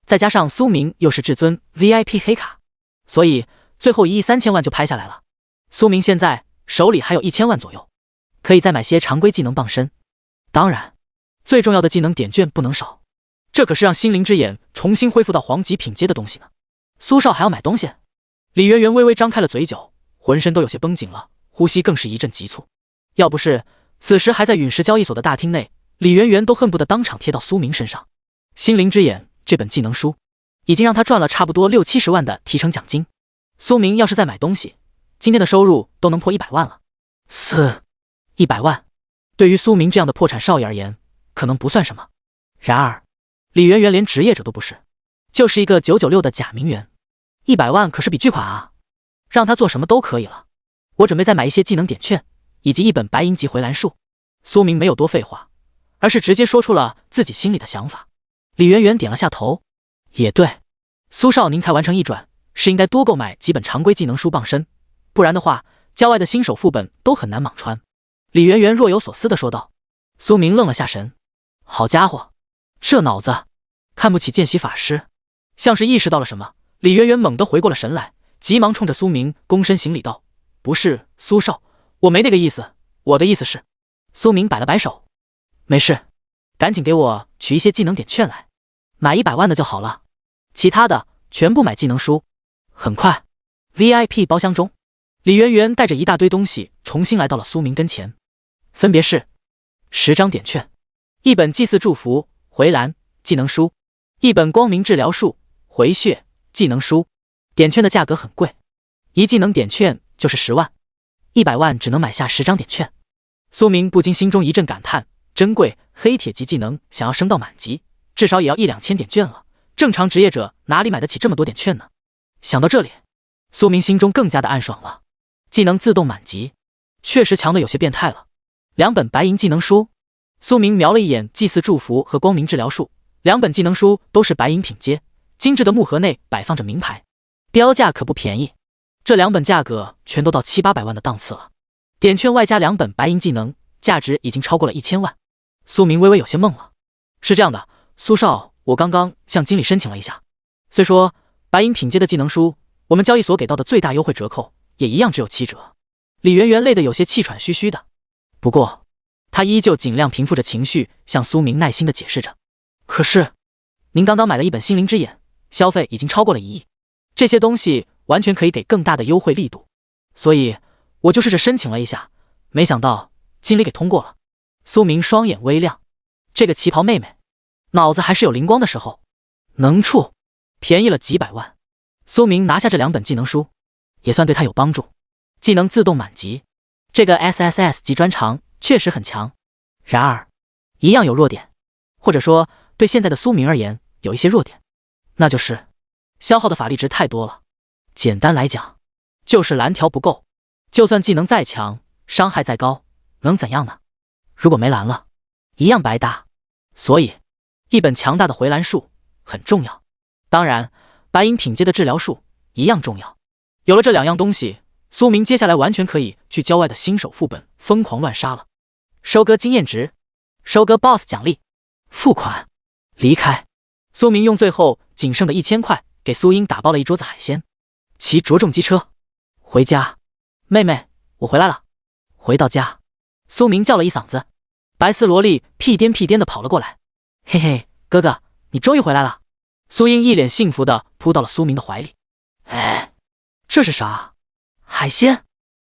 Speaker 1: 再加上苏明又是至尊 VIP 黑卡，所以最后1亿3000万就拍下来了。苏明现在手里还有1000万左右，可以再买些常规技能傍身。当然，最重要的技能点券不能少，这可是让心灵之眼重新恢复到黄级品阶的东西呢。苏少还要买东西？李媛媛微微张开了嘴角，浑身都有些绷紧了，呼吸更是一阵急促。要不是此时还在陨石交易所的大厅内，李媛媛都恨不得当场贴到苏明身上。心灵之眼这本技能书已经让他赚了差不多60-70万的提成奖金。苏明要是再买东西，今天的收入都能破100万了。100万对于苏明这样的破产少爷而言可能不算什么，然而李媛媛连职业者都不是，就是一个996的假名媛，100万可是笔巨款啊，让他做什么都可以了。我准备再买一些技能点券以及一本白银级回蓝术。苏明没有多废话，而是直接说出了自己心里的想法。李媛媛点了下头，也对，苏少您才完成1转，是应该多购买几本常规技能书傍身，不然的话郊外的新手副本都很难莽穿。李媛媛若有所思地说道。苏明愣了下神，好家伙，这脑子看不起见习法师。像是意识到了什么，李媛媛猛地回过了神来，急忙冲着苏明躬身行礼道，不是苏少，我没那个意思，我的意思是……苏明摆了摆手，没事，赶紧给我取一些技能点券来，买100万的就好了，其他的全部买技能书。很快 VIP 包厢中，李媛媛带着一大堆东西重新来到了苏明跟前，分别是10张点券，一本祭祀祝福回蓝技能书，一本光明治疗术回血技能书。点券的价格很贵，一技能点券就是10万，100万只能买下10张点券。苏明不禁心中一阵感叹，珍贵黑铁级技能想要升到满级，至少也要1-2000点券了，正常职业者哪里买得起这么多点券呢？想到这里，苏明心中更加的暗爽了。技能自动满级，确实强的有些变态了。2本白银技能书，苏明瞄了一眼祭祀祝福和光明治疗术，2本技能书都是白银品阶，精致的木盒内摆放着名牌，标价可不便宜，这2本价格全都到700-800万的档次了。点券外加2本白银技能，价值已经超过了1000万。苏明微微有些懵了。是这样的，苏少，我刚刚向经理申请了一下，虽说白银品阶的技能书，我们交易所给到的最大优惠折扣也一样只有7折。李媛媛累得有些气喘吁吁的，不过她依旧尽量平复着情绪，向苏明耐心的解释着。可是您刚刚买了一本心灵之眼，消费已经超过了1亿，这些东西完全可以给更大的优惠力度，所以我就试着申请了一下，没想到经理给通过了。苏明双眼微亮，这个旗袍妹妹脑子还是有灵光的时候，能处，便宜了几百万。苏明拿下这2本技能书，也算对他有帮助。技能自动满级，这个 SSS 级专长确实很强，然而一样有弱点，或者说对现在的苏明而言有一些弱点，那就是消耗的法力值太多了。简单来讲，就是蓝条不够，就算技能再强，伤害再高，能怎样呢？如果没蓝了，一样白搭。所以一本强大的回蓝术很重要，当然白银品阶的治疗术一样重要。有了这2样东西，苏明接下来完全可以去郊外的新手副本疯狂乱杀了。收割经验值，收割 BOSS 奖励，付款，离开。苏明用最后仅剩的1000块给苏英打包了一桌子海鲜，骑着重机车回家。妹妹，我回来了。回到家，苏明叫了一嗓子，白丝萝莉屁颠屁颠的跑了过来。嘿嘿，哥哥，你终于回来了。苏英一脸幸福的扑到了苏明的怀里。哎，这是啥？海鲜？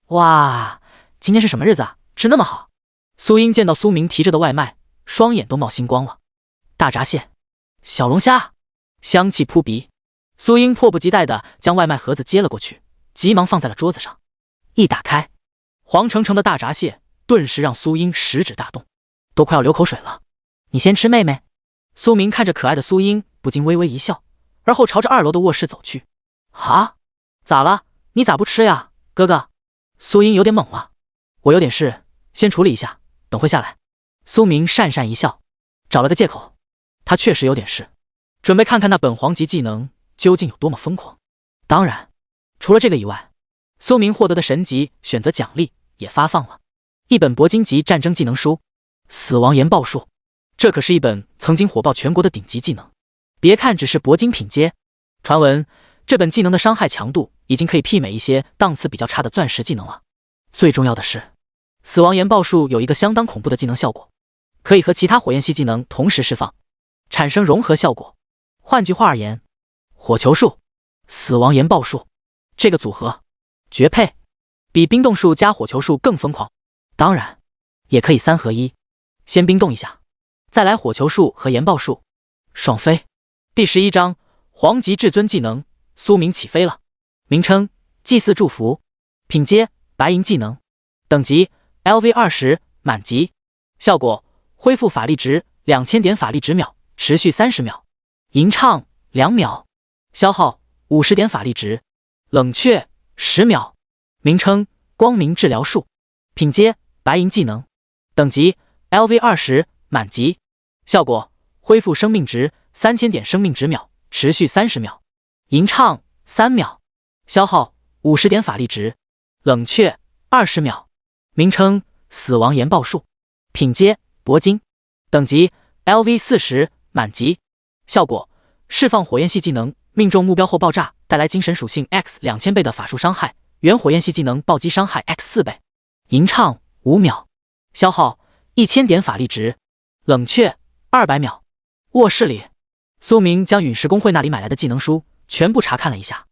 Speaker 1: 哇，今天是什么日子啊？吃那么好。苏英见到苏明提着的外卖，双眼都冒星光了。大闸蟹、小龙虾，香气扑鼻。苏英迫不及待的将外卖盒子接了过去，急忙放在了桌子上。一打开，黄澄澄的大闸蟹顿时让苏英食指大动，都快要流口水了。你先吃，妹妹。苏明看着可爱的苏英，不禁微微一笑，而后朝着2楼的卧室走去。啊，咋了？你咋不吃呀，哥哥？苏英有点懵了。我有点事，先处理一下，等会下来。苏明讪讪一笑，找了个借口。他确实有点事，准备看看那本黄级技能究竟有多么疯狂。当然，除了这个以外，苏明获得的神级选择奖励也发放了一本铂金级战争技能书《死亡研报术》，这可是一本曾经火爆全国的顶级技能。别看只是铂金品阶，传闻这本技能的伤害强度已经可以媲美一些档次比较差的钻石技能了。最重要的是，死亡研报术有一个相当恐怖的技能效果，可以和其他火焰系技能同时释放，产生融合效果。换句话而言，火球术、死亡研报术这个组合绝配，比冰冻术加火球术更疯狂。当然，也可以3合1，先冰冻一下，再来火球术和研报术，爽飞。第11章黄级至尊技能，苏明起飞了。名称：祭祀祝福，品阶：白银技能，等级 LV20 满级，效果：恢复法力值2000点法力值秒，持续30秒，吟唱2秒，消耗50点法力值，冷却10秒。名称：光明治疗术，品阶：白银技能，等级 LV20 满级，效果：恢复生命值3000点生命值秒，持续30秒，吟唱3秒，消耗50点法力值，冷却20秒。名称：死亡研报术，品阶：铂金，等级 LV40 满级，效果：释放火焰系技能，命中目标后爆炸，带来精神属性 X 2000倍的法术伤害，原火焰系技能暴击伤害 X 4倍，吟唱5秒，消耗1000点法力值，冷却200秒。卧室里，苏明将陨石公会那里买来的技能书全部查看了一下。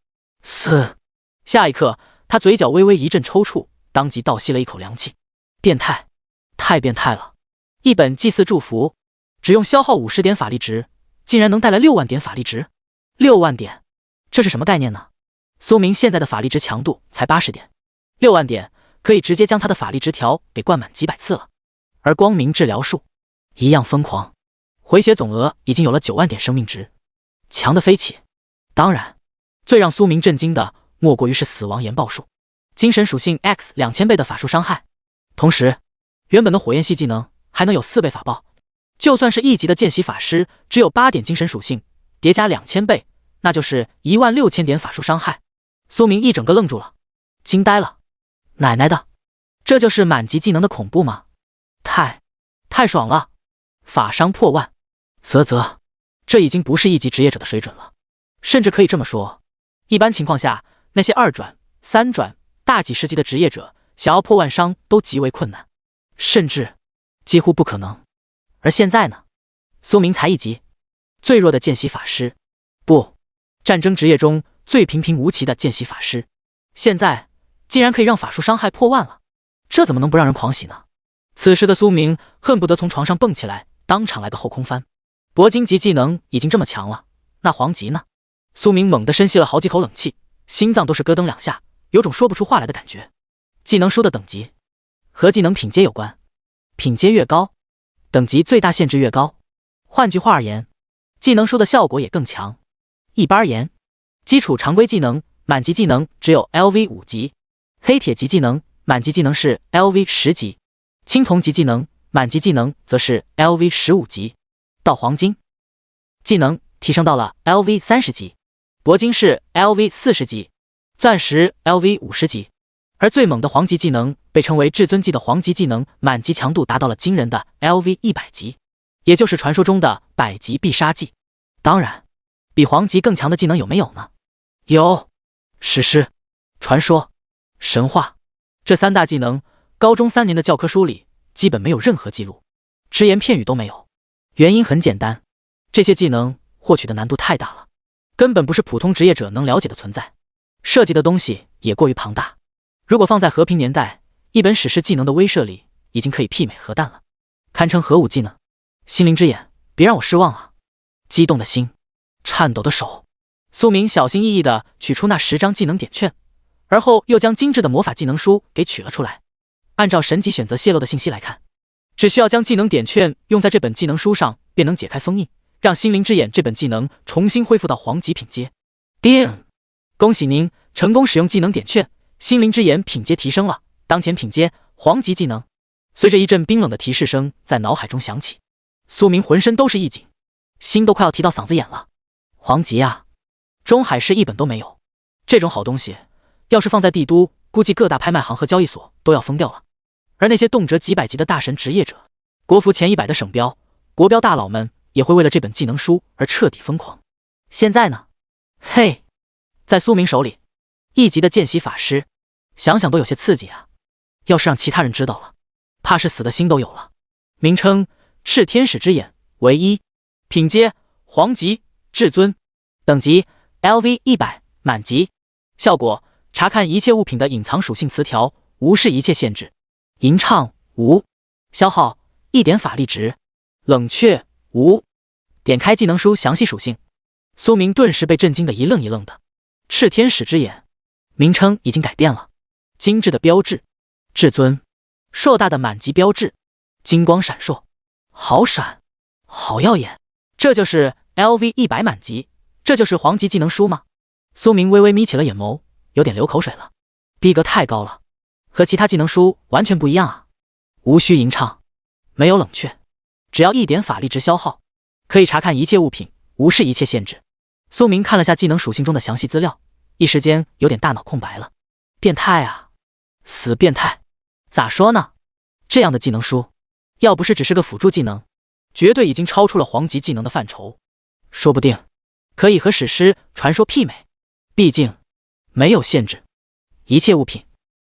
Speaker 1: 下一刻，他嘴角微微一阵抽搐，当即倒吸了一口凉气。变态，太变态了！一本祭祀祝福，只用消耗50点法力值，竟然能带来6万点法力值。6万点，这是什么概念呢？苏明现在的法力值强度才80点，6万点可以直接将他的法力值条给灌满几百次了。而光明治疗术一样疯狂，回血总额已经有了9万点生命值，强的飞起。当然，最让苏明震惊的莫过于是死亡研报术，精神属性 X 2000倍的法术伤害，同时原本的火焰系技能还能有4倍法爆。就算是1级的见习法师，只有8点精神属性，叠加2000倍，那就是16000点法术伤害。苏明一整个愣住了，惊呆了。奶奶的，这就是满级技能的恐怖吗？太爽了！法伤破万，啧，这已经不是1级职业者的水准了。甚至可以这么说，一般情况下，那些2转、3转、大几十级的职业者想要破万伤都极为困难，甚至几乎不可能。而现在呢，苏明才1级，最弱的见习法师，不，战争职业中最平平无奇的见习法师，现在竟然可以让法术伤害破万了，这怎么能不让人狂喜呢？此时的苏明恨不得从床上蹦起来，当场来个后空翻。铂金级技能已经这么强了，那黄级呢？苏明猛地深吸了好几口冷气，心脏都是咯噔2下，有种说不出话来的感觉。技能书的等级和技能品阶有关，品阶越高，等级最大限制越高。换句话而言，技能书的效果也更强。一般而言，基础常规技能满级技能只有 LV5 级，黑铁级技能满级技能是 LV10 级，青铜级技能满级技能则是 LV15 级，到黄金技能提升到了 LV30 级，铂金是 LV40 级，钻石 LV50 级，而最猛的黄级技能被称为至尊技的黄级技能，满级强度达到了惊人的 LV100 级，也就是传说中的100级必杀技。当然，比黄级更强的技能有没有呢？有，史诗、传说、神话，这3大技能，高中3年的教科书里基本没有任何记录，只言片语都没有。原因很简单，这些技能获取的难度太大了，根本不是普通职业者能了解的存在，涉及的东西也过于庞大。如果放在和平年代，一本史诗技能的威慑力已经可以媲美核弹了，堪称核武技能。心灵之眼，别让我失望啊！激动的心，颤抖的手，苏明小心翼翼地取出那10张技能点券，而后又将精致的魔法技能书给取了出来，按照神级选择泄露的信息来看，只需要将技能点券用在这本技能书上，便能解开封印，让心灵之眼这本技能重新恢复到黄级品阶。叮！恭喜您成功使用技能点券，心灵之眼品阶提升了，当前品阶黄级技能。随着一阵冰冷的提示声在脑海中响起，苏明浑身都是一紧，心都快要提到嗓子眼了。黄级啊，中海市一本都没有，这种好东西要是放在帝都，估计各大拍卖行和交易所都要疯掉了。而那些动辄几百级的大神职业者，国服前100的省标、国标大佬们也会为了这本技能书而彻底疯狂。现在呢，嘿，在苏明手里，1级的见习法师，想想都有些刺激啊！要是让其他人知道了，怕是死的心都有了。名称：炽天使之眼，唯一，品阶：黄级，至尊，等级 LV100，满级。效果：查看一切物品的隐藏属性词条，无视一切限制。吟唱：无，消耗1点法力值。冷却：无。点开技能书详细属性，苏明顿时被震惊的一愣一愣的。炽天使之眼，名称已经改变了，精致的标志，至尊，硕大的满级标志，金光闪烁，好闪，好耀眼。这就是 LV100满级，这就是黄级技能书吗？苏明微微眯起了眼眸，有点流口水了，逼格太高了，和其他技能书完全不一样啊！无需吟唱，没有冷却，只要1点法力值消耗，可以查看一切物品，无视一切限制。苏明看了下技能属性中的详细资料，一时间有点大脑空白了。变态啊，死变态！咋说呢？这样的技能书，要不是只是个辅助技能，绝对已经超出了黄级技能的范畴，说不定可以和史诗传说媲美。毕竟没有限制，一切物品，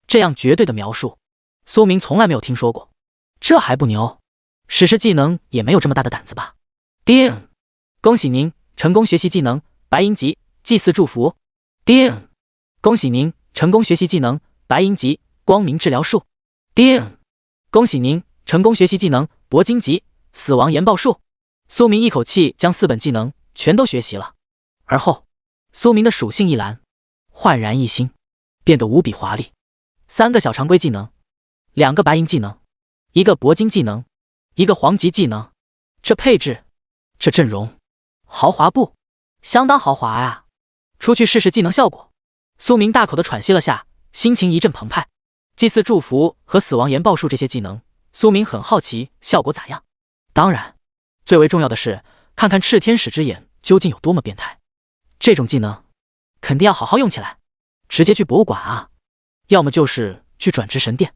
Speaker 1: 这样绝对的描述，苏明从来没有听说过。这还不牛？史诗技能也没有这么大的胆子吧？叮！恭喜您成功学习技能白银级祭祀祝福。叮！恭喜您成功学习技能白银级光明治疗术。叮！恭喜您成功学习技能铂金级死亡研报术。苏明一口气将4本技能全都学习了，而后苏明的属性一栏焕然一新，变得无比华丽。3个小常规技能，2个白银技能，1个铂金技能，1个黄级技能。这配置，这阵容，豪华不？相当豪华啊！出去试试技能效果。苏明大口的喘息了下，心情一阵澎湃。祭祀祝福和死亡研报术这些技能，苏明很好奇效果咋样。当然，最为重要的是看看炽天使之眼究竟有多么变态。这种技能肯定要好好用起来，直接去博物馆啊，要么就是去转职神殿。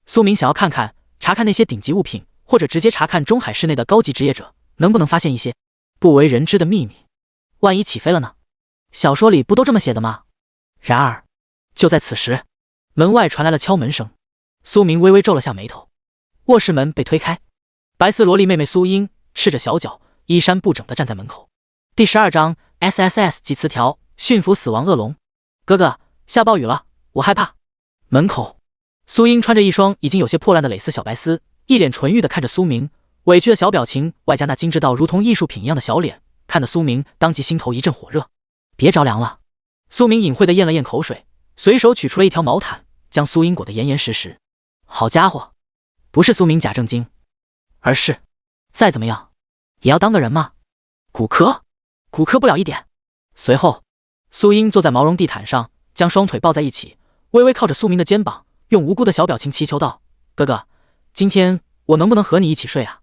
Speaker 1: 苏明想要看看查看那些顶级物品，或者直接查看中海市内的高级职业者，能不能发现一些不为人知的秘密。万一起飞了呢？小说里不都这么写的吗？然而就在此时，门外传来了敲门声。苏明微微皱了下眉头，卧室门被推开，白丝萝莉妹妹苏英赤着小脚，衣衫不整地站在门口。第12章 SSS 级词条，驯服死亡恶龙。哥哥，下暴雨了，我害怕。门口，苏英穿着一双已经有些破烂的蕾丝小白丝，一脸纯欲地看着苏明，委屈的小表情外加那精致到如同艺术品一样的小脸，看得苏明当即心头一阵火热。别着凉了。苏明隐晦地咽了咽口水，随手取出了一条毛毯，将苏英裹得严严实实。好家伙，不是苏明假正经，而是再怎么样也要当个人嘛。骨科不了一点。随后，苏英坐在毛绒地毯上，将双腿抱在一起，微微靠着苏明的肩膀，用无辜的小表情祈求道：哥哥，今天我能不能和你一起睡啊？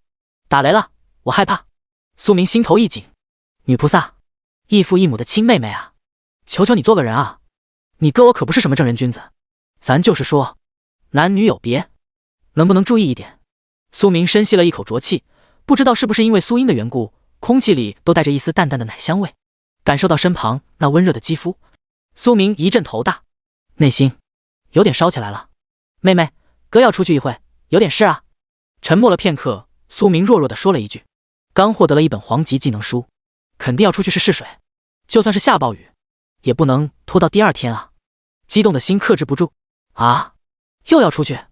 Speaker 1: 打雷了，我害怕。苏明心头一紧，女菩萨，异父异母的亲妹妹啊，求求你做个人啊！你哥我可不是什么正人君子，咱就是说男女有别，能不能注意一点？苏明深吸了一口浊气，不知道是不是因为苏英的缘故，空气里都带着一丝淡淡的奶香味。感受到身旁那温热的肌肤，苏明一阵头大，内心有点烧起来了。妹妹，哥要出去一会，有点事啊。沉默了片刻，苏明弱弱地说了一句：刚获得了一本黄级技能书，肯定要出去试水，就算是下暴雨也不能拖到第2天啊。激动的心克制不住。啊，又要出去？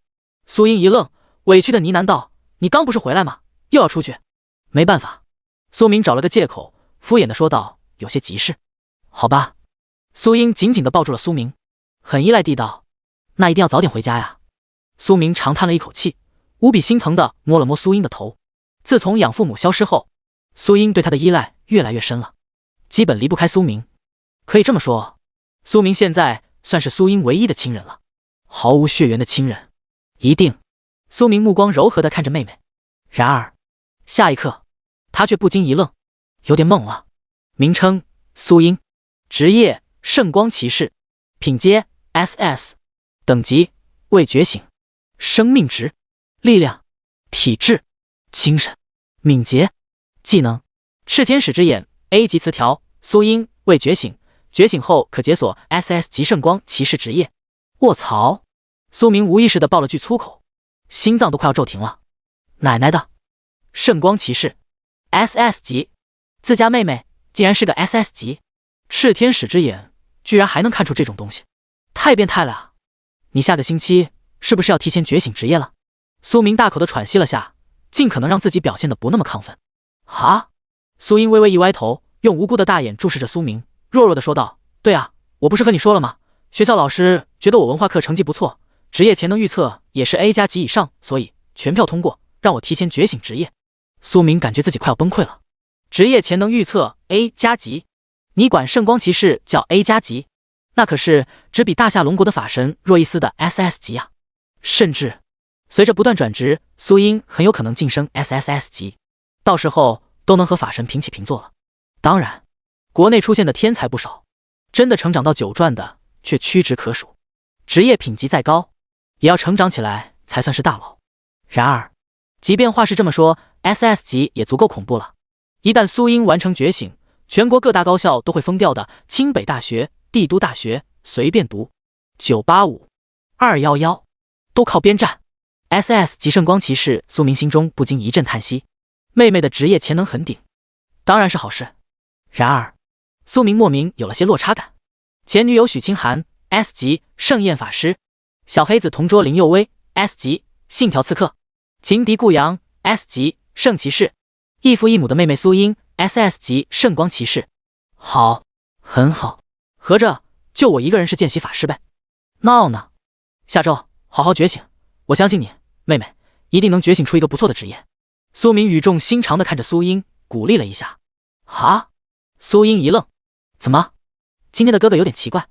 Speaker 1: 苏英一愣，委屈的呢喃道：你刚不是回来吗？又要出去？没办法。苏明找了个借口，敷衍地说道：有些急事。好吧。苏英紧紧地抱住了苏明，很依赖地道：那一定要早点回家呀。苏明长叹了一口气，无比心疼地摸了摸苏英的头。自从养父母消失后，苏英对他的依赖越来越深了，基本离不开苏明。可以这么说，苏明现在算是苏英唯一的亲人了，毫无血缘的亲人。一定。苏明目光柔和地看着妹妹，然而下一刻他却不禁一愣，有点懵了。名称：苏英，职业：圣光骑士，品阶 SS， 等级：未觉醒，生命值：力量、体质、精神、敏捷。技能：炽天使之眼 A 级词条，苏英未觉醒，觉醒后可解锁 SS 级圣光骑士职业。卧槽！苏明无意识地爆了句粗口，心脏都快要骤停了。奶奶的，圣光骑士 SS 级，自家妹妹竟然是个 SS 级，炽天使之眼居然还能看出这种东西，太变态了啊！你下个星期是不是要提前觉醒职业了？苏明大口地喘息了下，尽可能让自己表现得不那么亢奋。啊！苏英微微一歪头，用无辜的大眼注视着苏明，弱弱地说道：对啊，我不是和你说了吗？学校老师觉得我文化课成绩不错，职业潜能预测也是 A 加级以上，所以全票通过，让我提前觉醒职业。苏明感觉自己快要崩溃了。职业潜能预测 A 加级，你管圣光骑士叫 A 加级，那可是只比大夏龙国的法神弱一丝的 SS 级啊！甚至随着不断转职，苏英很有可能晋升 SSS 级，到时候都能和法神平起平坐了。当然，国内出现的天才不少，真的成长到9传的却屈指可数。职业品级再高，也要成长起来才算是大佬。然而，即便话是这么说 ，SS 级也足够恐怖了。一旦苏英完成觉醒，全国各大高校都会疯掉的，清北大学、帝都大学随便读，985、211都靠边站。SS 级圣光骑士，苏明心中不禁一阵叹息。妹妹的职业潜能很顶，当然是好事。然而，苏明莫名有了些落差感。前女友许清寒 S 级圣焰法师，小黑子同桌林佑威 S 级信条刺客，情敌顾阳 S 级圣骑士，异父异母的妹妹苏英 SS 级圣光骑士。好，很好，合着就我一个人是见习法师呗？闹呢？下周好好觉醒，我相信你，妹妹一定能觉醒出一个不错的职业。苏明语重心长地看着苏英，鼓励了一下。啊！苏英一愣，怎么？今天的哥哥有点奇怪。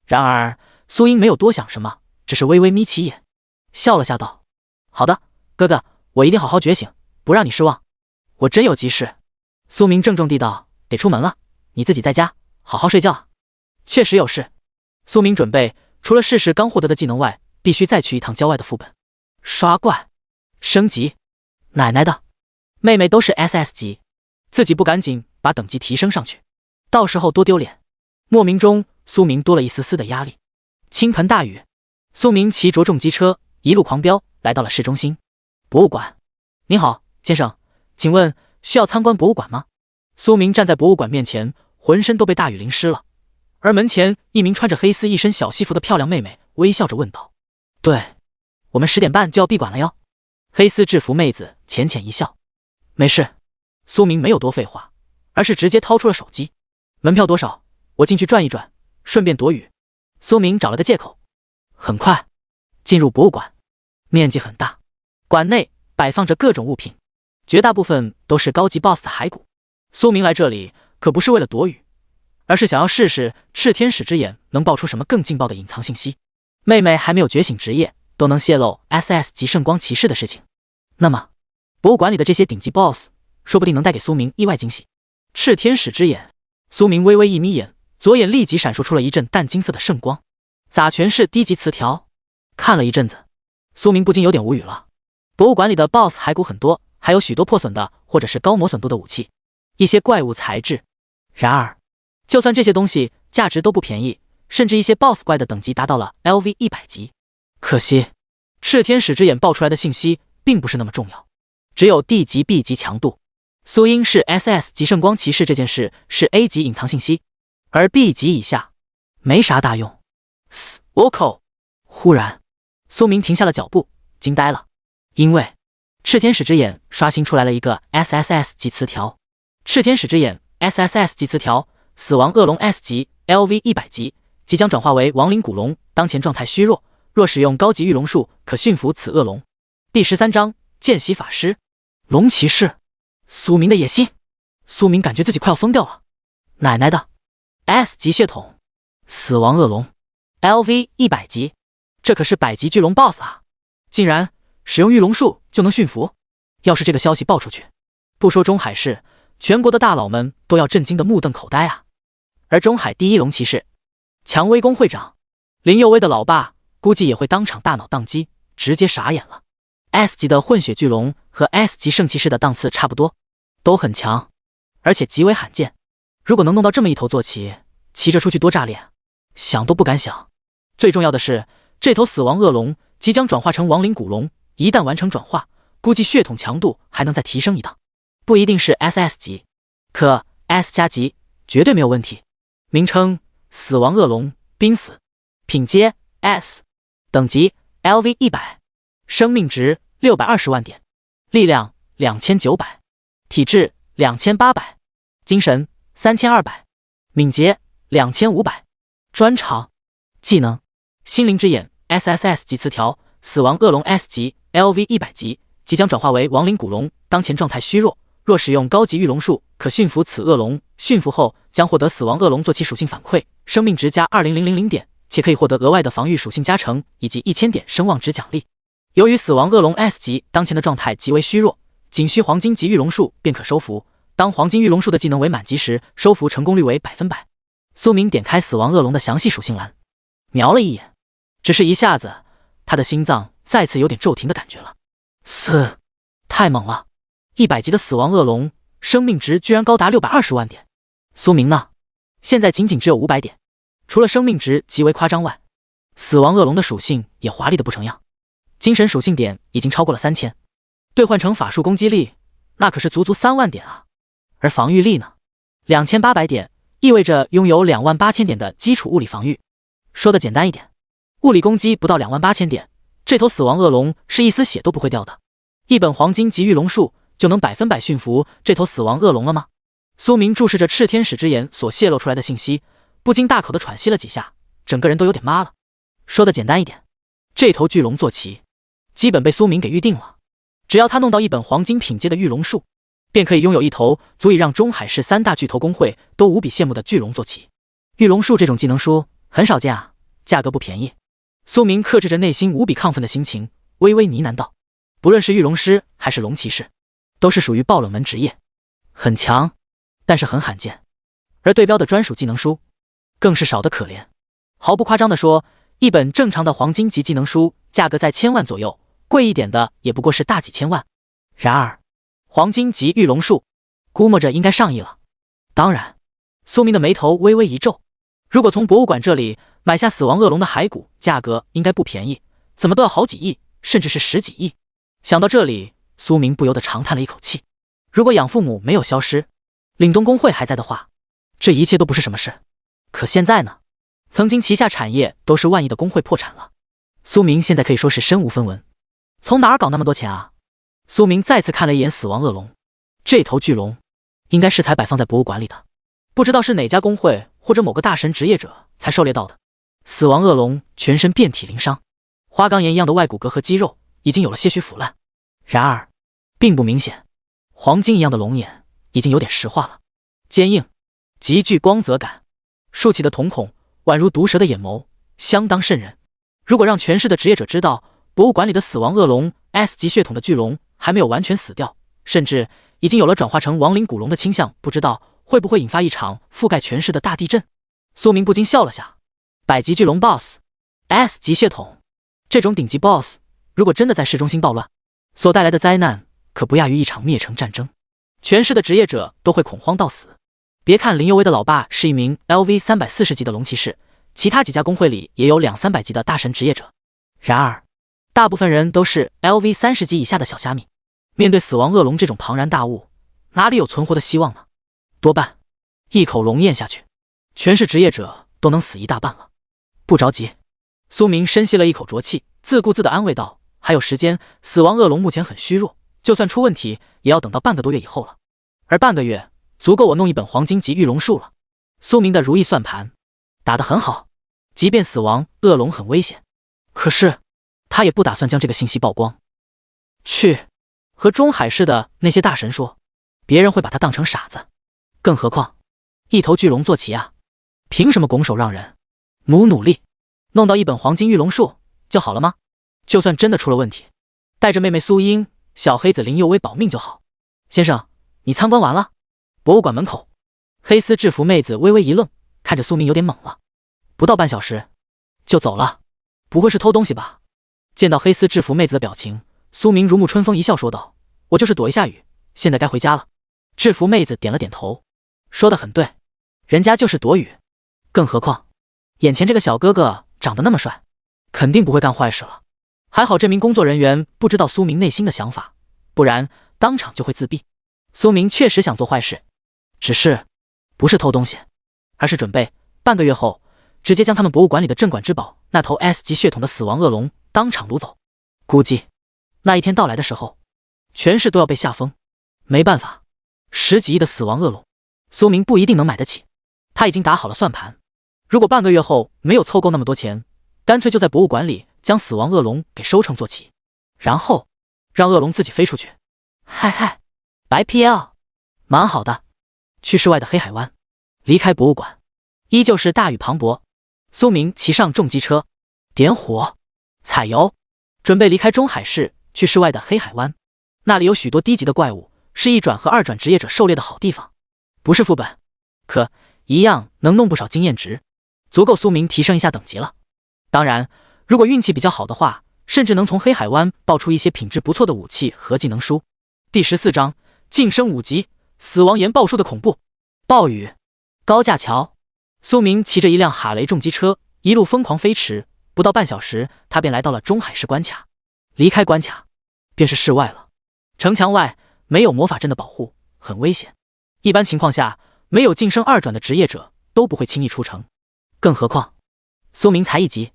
Speaker 1: 然而苏英没有多想什么，只是微微眯起眼，笑了下道：好的，哥哥，我一定好好觉醒，不让你失望。我真有急事。苏明郑重地道：得出门了，你自己在家好好睡觉啊。确实有事。苏明准备除了试试刚获得的技能外，必须再去一趟郊外的副本。刷怪升级，奶奶的，妹妹都是 SS 级，自己不赶紧把等级提升上去，到时候多丢脸。莫名中，苏明多了一丝丝的压力。倾盆大雨，苏明骑着重机车一路狂飙，来到了市中心博物馆。您好，先生，请问需要参观博物馆吗？苏明站在博物馆面前，浑身都被大雨淋湿了。而门前一名穿着黑丝一身小西服的漂亮妹妹微笑着问道：对，我们10点半就要闭馆了哟。黑丝制服妹子浅浅一笑：没事。苏明没有多废话，而是直接掏出了手机。门票多少？我进去转一转，顺便躲雨。苏明找了个借口。很快进入博物馆，面积很大，馆内摆放着各种物品，绝大部分都是高级 BOSS 的骸骨。苏明来这里可不是为了躲雨，而是想要试试炽天使之眼能爆出什么更劲爆的隐藏信息。妹妹还没有觉醒职业，都能泄露 SS 级圣光骑士的事情，那么博物馆里的这些顶级 BOSS 说不定能带给苏明意外惊喜。炽天使之眼，苏明微微一眯眼，左眼立即闪烁出了一阵淡金色的圣光。咋全是低级词条？看了一阵子，苏明不禁有点无语了。博物馆里的 BOSS 骸骨很多，还有许多破损的或者是高磨损度的武器，一些怪物材质。然而就算这些东西价值都不便宜，甚至一些 BOSS 怪的等级达到了 LV 100级。可惜炽天使之眼爆出来的信息并不是那么重要，只有 D 级 B 级强度。苏英是 SS 级圣光骑士这件事是 A 级隐藏信息，而 B 级以下没啥大用。Swoko！ 忽然苏明停下了脚步，惊呆了，因为炽天使之眼刷新出来了一个 SSS 级词条。炽天使之眼 SSS 级词条，死亡恶龙 S 级 LV 100级，即将转化为亡灵古龙，当前状态虚弱，若使用高级御龙术，可驯服此恶龙。第13章见习法师。龙骑士，苏明的野心。苏明感觉自己快要疯掉了。奶奶的 ！S 级血统，死亡恶龙 ，LV 100级，这可是100级巨龙 BOSS 啊！竟然使用御龙术就能驯服。要是这个消息爆出去，不说中海市，全国的大佬们都要震惊得目瞪口呆啊！而中海第一龙骑士，蔷薇宫会长林佑威的老爸，估计也会当场大脑宕机，直接傻眼了。S 级的混血巨龙和 S 级圣骑士的档次差不多，都很强，而且极为罕见。如果能弄到这么一头坐骑，骑着出去多炸裂，想都不敢想。最重要的是，这头死亡恶龙即将转化成亡灵古龙，一旦完成转化，估计血统强度还能再提升一档。不一定是 SS 级，可 S 加级绝对没有问题。名称：死亡恶龙，濒死，品阶 S， 等级 LV 100，生命值620万点，力量2900，体质2800，精神3200，敏捷2500，专长技能心灵之眼 SSS 级词条，死亡恶龙 S 级 LV 100级，即将转化为亡灵古龙，当前状态虚弱，若使用高级御龙术，可驯服此恶龙，驯服后将获得死亡恶龙坐骑属性反馈，生命值加20000点，且可以获得额外的防御属性加成以及1000点声望值奖励。由于死亡恶龙 S 级当前的状态极为虚弱，仅需黄金级御龙术便可收服，当黄金御龙术的技能为满级时，收服成功率为100%。苏明点开死亡恶龙的详细属性栏，瞄了一眼，只是一下子，他的心脏再次有点骤停的感觉了。太猛了！100级的死亡恶龙，生命值居然高达620万点。苏明呢，现在仅只有500点。除了生命值极为夸张外，死亡恶龙的属性也华丽的不成样。精神属性点已经超过了3000，兑换成法术攻击力，那可是足足3万点啊！而防御力呢，2800点，意味着拥有28000点的基础物理防御。说的简单一点，物理攻击不到28000点，这头死亡恶龙是一丝血都不会掉的。一本黄金级御龙术就能100%驯服这头死亡恶龙了吗？苏明注视着炽天使之眼所泄露出来的信息，不禁大口的喘息了几下，整个人都有点麻了。说的简单一点，这头巨龙坐骑基本被苏明给预定了，只要他弄到一本黄金品阶的御龙术，便可以拥有一头足以让中海市3大巨头工会都无比羡慕的巨龙坐骑。御龙术这种技能书很少见啊，价格不便宜。苏明克制着内心无比亢奋的心情，微微呢喃道：不论是御龙师还是龙骑士，都是属于爆冷门职业，很强，但是很罕见。而对标的专属技能书更是少得可怜。毫不夸张地说，一本正常的黄金级技能书价格在1000万左右，贵一点的也不过是大几千万。然而黄金级御龙术估摸着应该上亿了。当然，苏明的眉头微微一皱，如果从博物馆这里买下死亡恶龙的骸骨，价格应该不便宜，怎么都要好几亿，甚至是10几亿。想到这里，苏明不由得长叹了一口气。如果养父母没有消失，岭东工会还在的话，这一切都不是什么事。可现在呢，曾经旗下产业都是万亿的工会破产了，苏明现在可以说是身无分文。从哪儿搞那么多钱啊？苏明再次看了一眼死亡恶龙，这头巨龙应该是才摆放在博物馆里的，不知道是哪家工会或者某个大神职业者才狩猎到的。死亡恶龙全身遍体鳞伤，花岗岩一样的外骨骼和肌肉已经有了些许腐烂，然而并不明显，黄金一样的龙眼已经有点石化了，坚硬，极具光泽感，竖起的瞳孔宛如毒蛇的眼眸，相当瘆人。如果让全市的职业者知道博物馆里的死亡恶龙 S 级血统的巨龙还没有完全死掉，甚至已经有了转化成亡灵古龙的倾向，不知道会不会引发一场覆盖全市的大地震。苏明不禁笑了下，100级巨龙 BOSS S 级血统，这种顶级 BOSS 如果真的在市中心暴乱，所带来的灾难可不亚于一场灭城战争，全市的职业者都会恐慌到死。别看林佑威的老爸是一名 LV 340级的龙骑士，其他几家工会里也有200-300级的大神职业者，然而大部分人都是 LV 30级以下的小虾米，面对死亡恶龙这种庞然大物，哪里有存活的希望呢？多半一口龙咽下去，全市职业者都能死一大半了。不着急，苏明深吸了一口浊气，自顾自地安慰道：还有时间，死亡恶龙目前很虚弱，就算出问题也要等到半个多月以后了，而半个月足够我弄一本黄金级御龙术了。苏明的如意算盘打得很好，即便死亡恶龙很危险，可是他也不打算将这个信息曝光，去和中海市的那些大神说，别人会把他当成傻子。更何况一头巨龙坐骑啊，凭什么拱手让人？努力弄到一本黄金玉龙术就好了吗？就算真的出了问题，带着妹妹苏英、小黑子林佑威保命就好。先生，你参观完了？博物馆门口，黑丝制服妹子微微一愣，看着苏明有点懵了。不到半小时就走了，不会是偷东西吧？见到黑丝制服妹子的表情，苏明如沐春风一笑说道：“我就是躲一下雨，现在该回家了。”制服妹子点了点头，说得很对，人家就是躲雨。更何况眼前这个小哥哥长得那么帅，肯定不会干坏事了。还好这名工作人员不知道苏明内心的想法，不然当场就会自闭。苏明确实想做坏事，只是不是偷东西，而是准备半个月后直接将他们博物馆里的镇馆之宝那头 S 级血统的死亡恶龙当场掳走。估计那一天到来的时候，全市都要被吓疯。没办法，10几亿的死亡恶龙，苏明不一定能买得起。他已经打好了算盘，如果半个月后没有凑够那么多钱，干脆就在博物馆里将死亡恶龙给收成做起，然后让恶龙自己飞出去。嗨，白 PL， 蛮好的。去室外的黑海湾，离开博物馆，依旧是大雨磅礴。苏明骑上重机车，点火、采油，准备离开中海市，去室外的黑海湾。那里有许多低级的怪物，是1转和2转职业者狩猎的好地方。不是副本，可一样能弄不少经验值，足够苏明提升一下等级了。当然，如果运气比较好的话，甚至能从黑海湾爆出一些品质不错的武器和技能书。第14章晋升5级，死亡岩爆树的恐怖。暴雨，高架桥。苏明骑着一辆哈雷重机车，一路疯狂飞驰，不到半小时，他便来到了中海市关卡。离开关卡，便是室外了。城墙外没有魔法阵的保护，很危险。一般情况下，没有晋升2转的职业者都不会轻易出城。更何况，苏明才1级，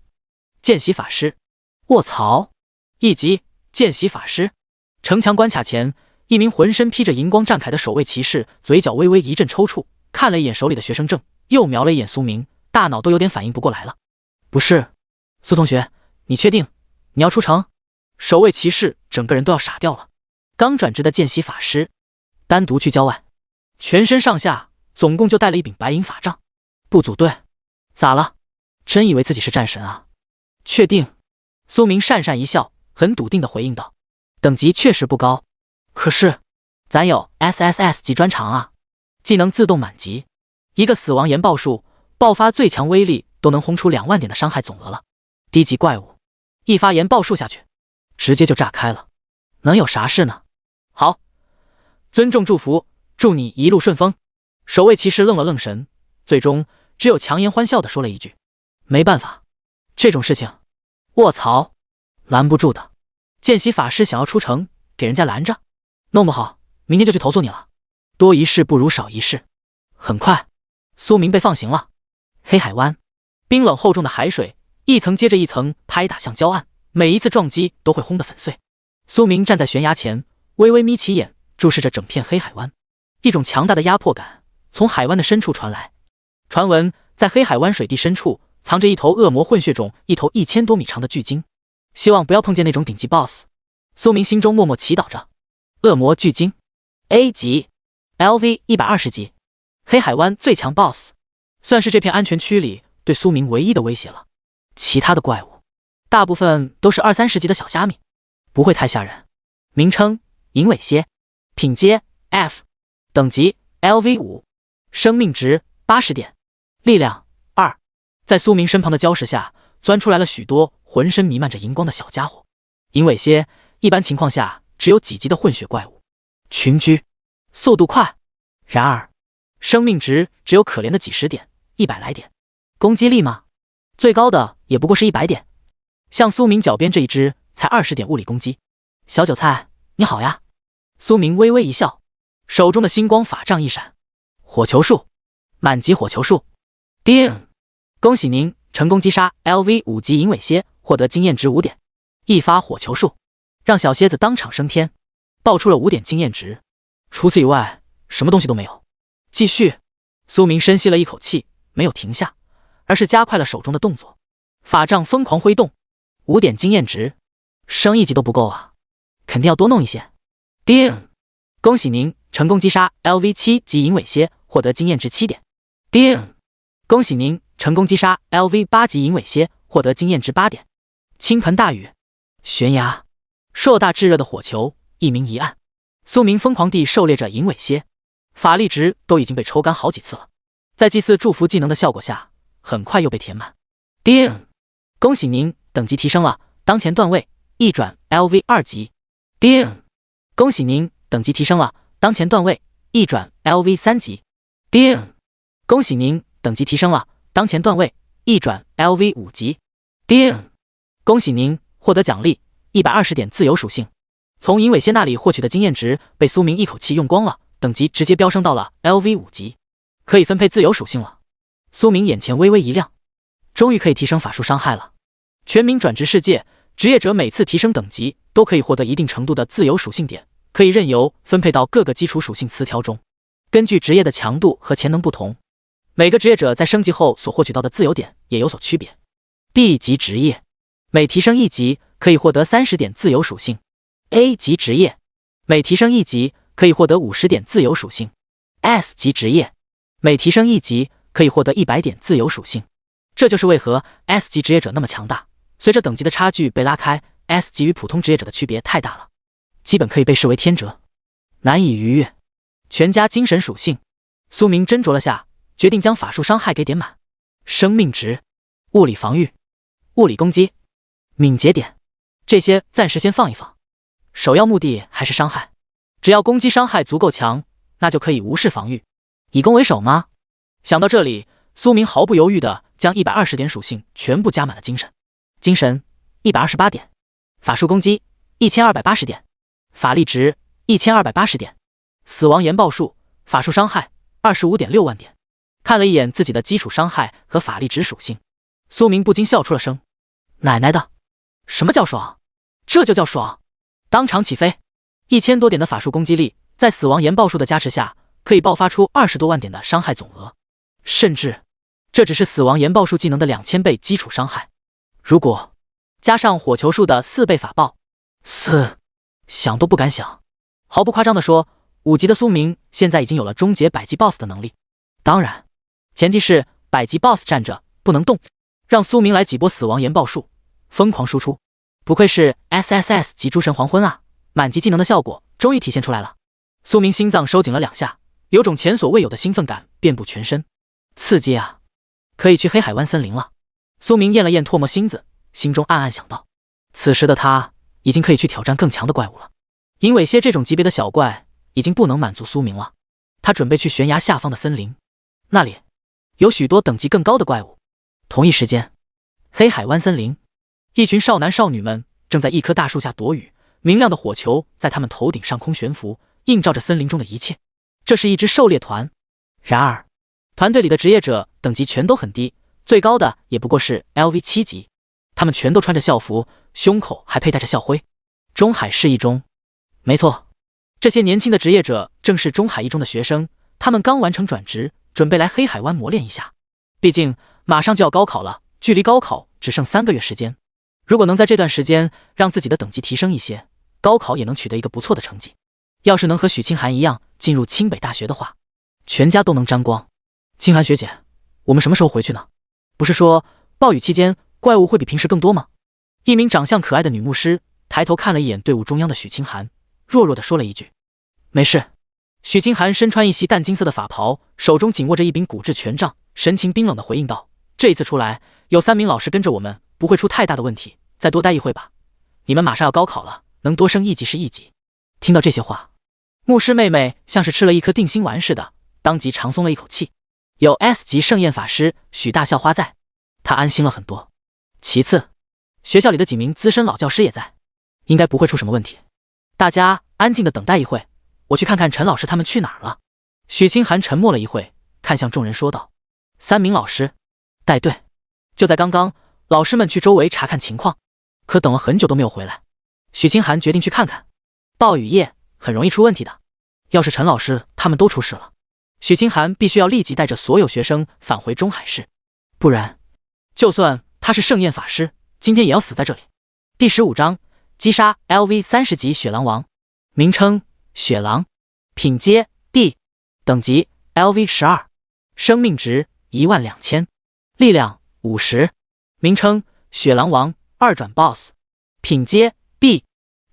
Speaker 1: 见习法师。卧槽！1级见习法师。城墙关卡前，一名浑身披着荧光战铠的守卫骑士，嘴角微微一阵抽搐，看了一眼手里的学生证，又瞄了一眼苏明，大脑都有点反应不过来了。不是，苏同学，你确定你要出城？守卫骑士整个人都要傻掉了。刚转职的见习法师，单独去郊外，全身上下总共就带了一柄白银法杖，不组队。咋了？真以为自己是战神啊？确定？苏明讪讪一笑，很笃定地回应道：“等级确实不高，可是咱有 SSS 级专长啊，技能自动满级，一个死亡岩爆树爆发最强威力都能轰出2万点的伤害总额了。低级怪物一发岩爆树下去，直接就炸开了，能有啥事呢？好，尊重祝福，祝你一路顺风。”守卫骑士愣了愣神，最终只有强颜欢笑地说了一句：“没办法，这种事情，卧槽，拦不住的。见习法师想要出城，给人家拦着，弄不好明天就去投诉你了。多一事不如少一事。”很快，苏明被放行了。黑海湾，冰冷厚重的海水一层接着一层拍打向礁岸，每一次撞击都会轰得粉碎。苏明站在悬崖前，微微眯起眼，注视着整片黑海湾。一种强大的压迫感从海湾的深处传来。传闻在黑海湾水地深处藏着一头恶魔混血种，一头1000多米长的巨鲸。希望不要碰见那种顶级 BOSS。苏明心中默默祈祷着。恶魔巨鲸 A 级 LV 120级，黑海湾最强 BOSS， 算是这片安全区里对苏明唯一的威胁了。其他的怪物大部分都是20-30级的小虾米，不会太吓人。名称银尾蝎，品阶 F， 等级 LV5， 生命值80点，力量2。在苏明身旁的礁石下钻出来了许多浑身弥漫着荧光的小家伙。银尾蝎一般情况下只有几级的混血怪物，群居，速度快，然而生命值只有可怜的几十点，100来点。攻击力吗？最高的也不过是100点。像苏明脚边这一只才20点物理攻击。小韭菜你好呀。苏明微微一笑，手中的星光法杖一闪，火球术，满级火球术。叮！恭喜您成功击杀 LV5级银尾蝎，获得经验值5点。一发火球术让小蝎子当场升天，爆出了5点经验值。除此以外什么东西都没有。继续。苏明深吸了一口气，没有停下，而是加快了手中的动作。法杖疯狂挥动， 5点经验值，升1级都不够啊，肯定要多弄一些。叮！恭喜您成功击杀 LV7 级银尾蝎，获得经验值7点。叮！恭喜您成功击杀 LV8 级银尾蝎，获得经验值8点。倾盆大雨，悬崖，硕大炙热的火球，一明一暗。苏明疯狂地狩猎着银尾蝎，法力值都已经被抽干好几次了，在祭祀祝福技能的效果下，很快又被填满。叮！恭喜您等级提升了，当前段位一转 LV2 级。叮！恭喜您等级提升了，当前段位一转 LV3 级。叮！恭喜您等级提升了，当前段位一转 LV5 级。叮！恭喜您获得奖励120点自由属性。从银尾蝎那里获取的经验值被苏明一口气用光了，等级直接飙升到了 LV5 级，可以分配自由属性了。苏明眼前微微一亮，终于可以提升法术伤害了。全民转职世界，职业者每次提升等级都可以获得一定程度的自由属性点，可以任由分配到各个基础属性词条中。根据职业的强度和潜能不同，每个职业者在升级后所获取到的自由点也有所区别。B 级职业每提升1级可以获得30点自由属性。A 级职业每提升1级可以获得50点自由属性。S 级职业每提升1级可以获得100点自由属性。这就是为何 S 级职业者那么强大，随着等级的差距被拉开， S 级与普通职业者的区别太大了，基本可以被视为天折，难以逾越。全家精神属性，苏明斟酌了下，决定将法术伤害给点满。生命值、物理防御、物理攻击、敏捷点，这些暂时先放一放，首要目的还是伤害。只要攻击伤害足够强，那就可以无视防御，以攻为守吗？想到这里，苏明毫不犹豫地将120点属性全部加满了精神。精神128点，法术攻击1280点，法力值1280点，死亡研报术法术伤害25.6万点。看了一眼自己的基础伤害和法力值属性，苏明不禁笑出了声。奶奶的，什么叫爽？这就叫爽！当场起飞，1000多点的法术攻击力，在死亡研报术的加持下，可以爆发出20多万点的伤害总额，甚至这只是死亡研报术技能的2000倍基础伤害。如果加上火球术的4倍法爆，4，想都不敢想。毫不夸张地说，5级的苏明现在已经有了终结百级 BOSS 的能力。当然，前提是百级 BOSS 站着不能动，让苏明来几波死亡研报术，疯狂输出。不愧是 SSS 级诸神黄昏啊，满级技能的效果终于体现出来了。苏明心脏收紧了2下，有种前所未有的兴奋感遍布全身。刺激啊，可以去黑海湾森林了。苏明咽了咽唾沫星子，心中暗暗想到。此时的他已经可以去挑战更强的怪物了。银尾蝎这种级别的小怪已经不能满足苏明了，他准备去悬崖下方的森林，那里有许多等级更高的怪物。同一时间，黑海湾森林，一群少男少女们正在一棵大树下躲雨，明亮的火球在他们头顶上空悬浮，映照着森林中的一切。这是一支狩猎团，然而团队里的职业者等级全都很低，最高的也不过是 LV7 级。他们全都穿着校服，胸口还佩戴着校徽。中海市一中，没错，这些年轻的职业者正是中海一中的学生，他们刚完成转职，准备来黑海湾磨练一下。毕竟马上就要高考了，距离高考只剩3个月时间。如果能在这段时间让自己的等级提升一些，高考也能取得一个不错的成绩。要是能和许清寒一样进入清北大学的话，全家都能沾光。清寒学姐，我们什么时候回去呢？不是说暴雨期间怪物会比平时更多吗？一名长相可爱的女牧师抬头看了一眼队伍中央的许清寒，弱弱地说了一句：没事。许清寒身穿一袭淡金色的法袍，手中紧握着一柄骨质权杖，神情冰冷地回应道：这一次出来有3名老师跟着我们，不会出太大的问题，再多待一会吧。你们马上要高考了，能多升1级是1级。听到这些话，牧师妹妹像是吃了一颗定心丸似的，当即长松了一口气。有 S 级圣焰法师许大校花在，她安心了很多。其次，学校里的几名资深老教师也在，应该不会出什么问题。大家安静的等待一会，我去看看陈老师他们去哪儿了。许清寒沉默了一会，看向众人说道：3名老师带队。就在刚刚，老师们去周围查看情况，可等了很久都没有回来。许清寒决定去看看，暴雨夜很容易出问题的，要是陈老师他们都出事了，许清寒必须要立即带着所有学生返回中海市，不然就算他是圣焰法师，今天也要死在这里。第15章击杀 LV30级雪狼王，名称雪狼，品阶 D， 等级 LV12， 生命值12000，力量50，名称雪狼王二转 BOSS， 品阶 B，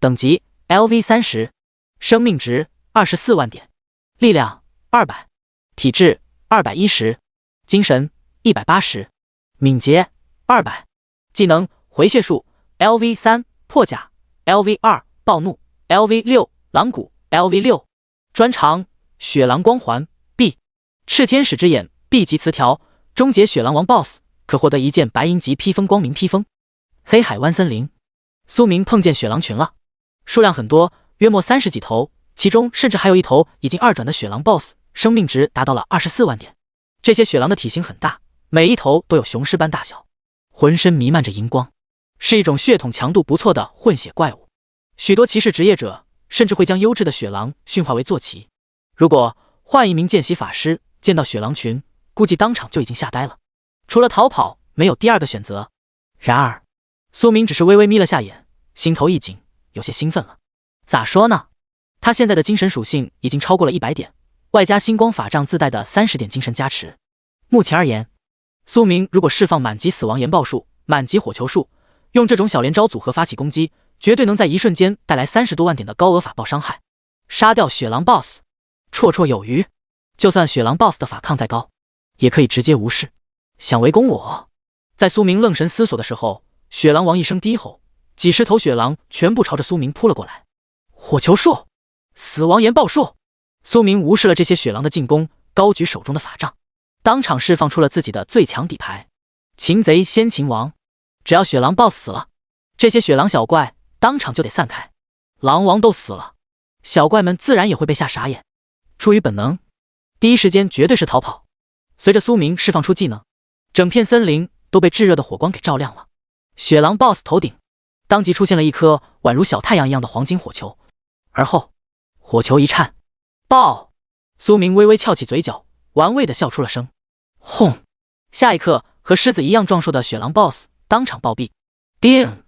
Speaker 1: 等级 LV30， 生命值24万点，力量200，体质210，精神180，敏捷200，技能回血术 LV3 破甲 LV2 暴怒 LV6 狼骨 LV6， 专长雪狼光环 B， 炽天使之眼 B 级词条，终结雪狼王 BOSS 可获得一件白银级披风光明披风。黑海湾森林，苏明碰见雪狼群了，数量很多，约莫30几头，其中甚至还有一头已经2转的雪狼 BOSS， 生命值达到了24万点。这些雪狼的体型很大，每一头都有雄狮般大小，浑身弥漫着荧光，是一种血统强度不错的混血怪物。许多骑士职业者甚至会将优质的雪狼驯化为坐骑。如果换一名见习法师见到雪狼群，估计当场就已经吓呆了，除了逃跑没有第二个选择。然而苏明只是微微眯了下眼，心头一紧，有些兴奋了。咋说呢，他现在的精神属性已经超过了100点，外加星光法杖自带的30点精神加持。目前而言，苏明如果释放满级死亡研爆术、满级火球术，用这种小连招组合发起攻击，绝对能在一瞬间带来30多万点的高额法爆伤害，杀掉雪狼 BOSS 绰绰有余。就算雪狼 BOSS 的法抗再高，也可以直接无视。想围攻我？在苏明愣神思索的时候，雪狼王一声低吼，几十头雪狼全部朝着苏明扑了过来。火球术、死亡研爆术，苏明无视了这些雪狼的进攻，高举手中的法杖，当场释放出了自己的最强底牌——擒贼先擒王。只要雪狼 BOSS 死了，这些雪狼小怪当场就得散开。狼王都死了，小怪们自然也会被吓傻眼。出于本能，第一时间绝对是逃跑。随着苏明释放出技能，整片森林都被炙热的火光给照亮了。雪狼 BOSS 头顶当即出现了一颗宛如小太阳一样的黄金火球，而后火球一颤，爆！苏明微微翘起嘴角，玩味地笑出了声。轰！下一刻，和狮子一样壮硕的雪狼 BOSS 当场暴毙。叮！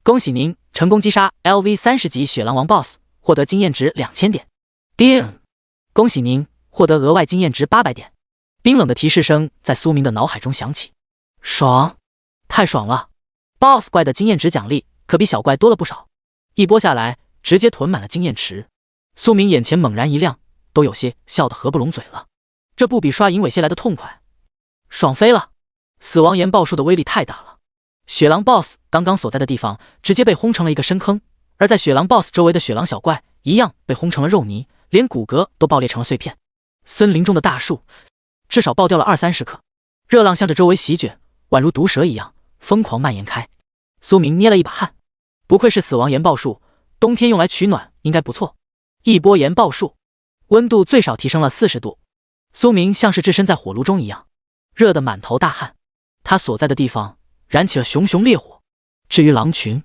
Speaker 1: 恭喜您成功击杀 LV30级雪狼王 BOSS， 获得经验值2000点。叮！恭喜您获得额外经验值800点。冰冷的提示声在苏明的脑海中响起。爽！太爽了！ BOSS 怪的经验值奖励可比小怪多了不少，一波下来直接囤满了经验池。苏明眼前猛然一亮，都有些笑得合不拢嘴了。这不比刷银尾蟹来的痛快，爽飞了！死亡研爆术的威力太大了，雪狼 BOSS 刚刚所在的地方直接被轰成了一个深坑，而在雪狼 BOSS 周围的雪狼小怪一样被轰成了肉泥，连骨骼都爆裂成了碎片。森林中的大树至少爆掉了20-30棵，热浪向着周围席卷，宛如毒蛇一样疯狂蔓延开。苏明捏了一把汗，不愧是死亡研爆术，冬天用来取暖应该不错。一波研爆术，温度最少提升了40度，苏明像是置身在火炉中一样，热得满头大汗。他所在的地方燃起了熊熊烈火，至于狼群，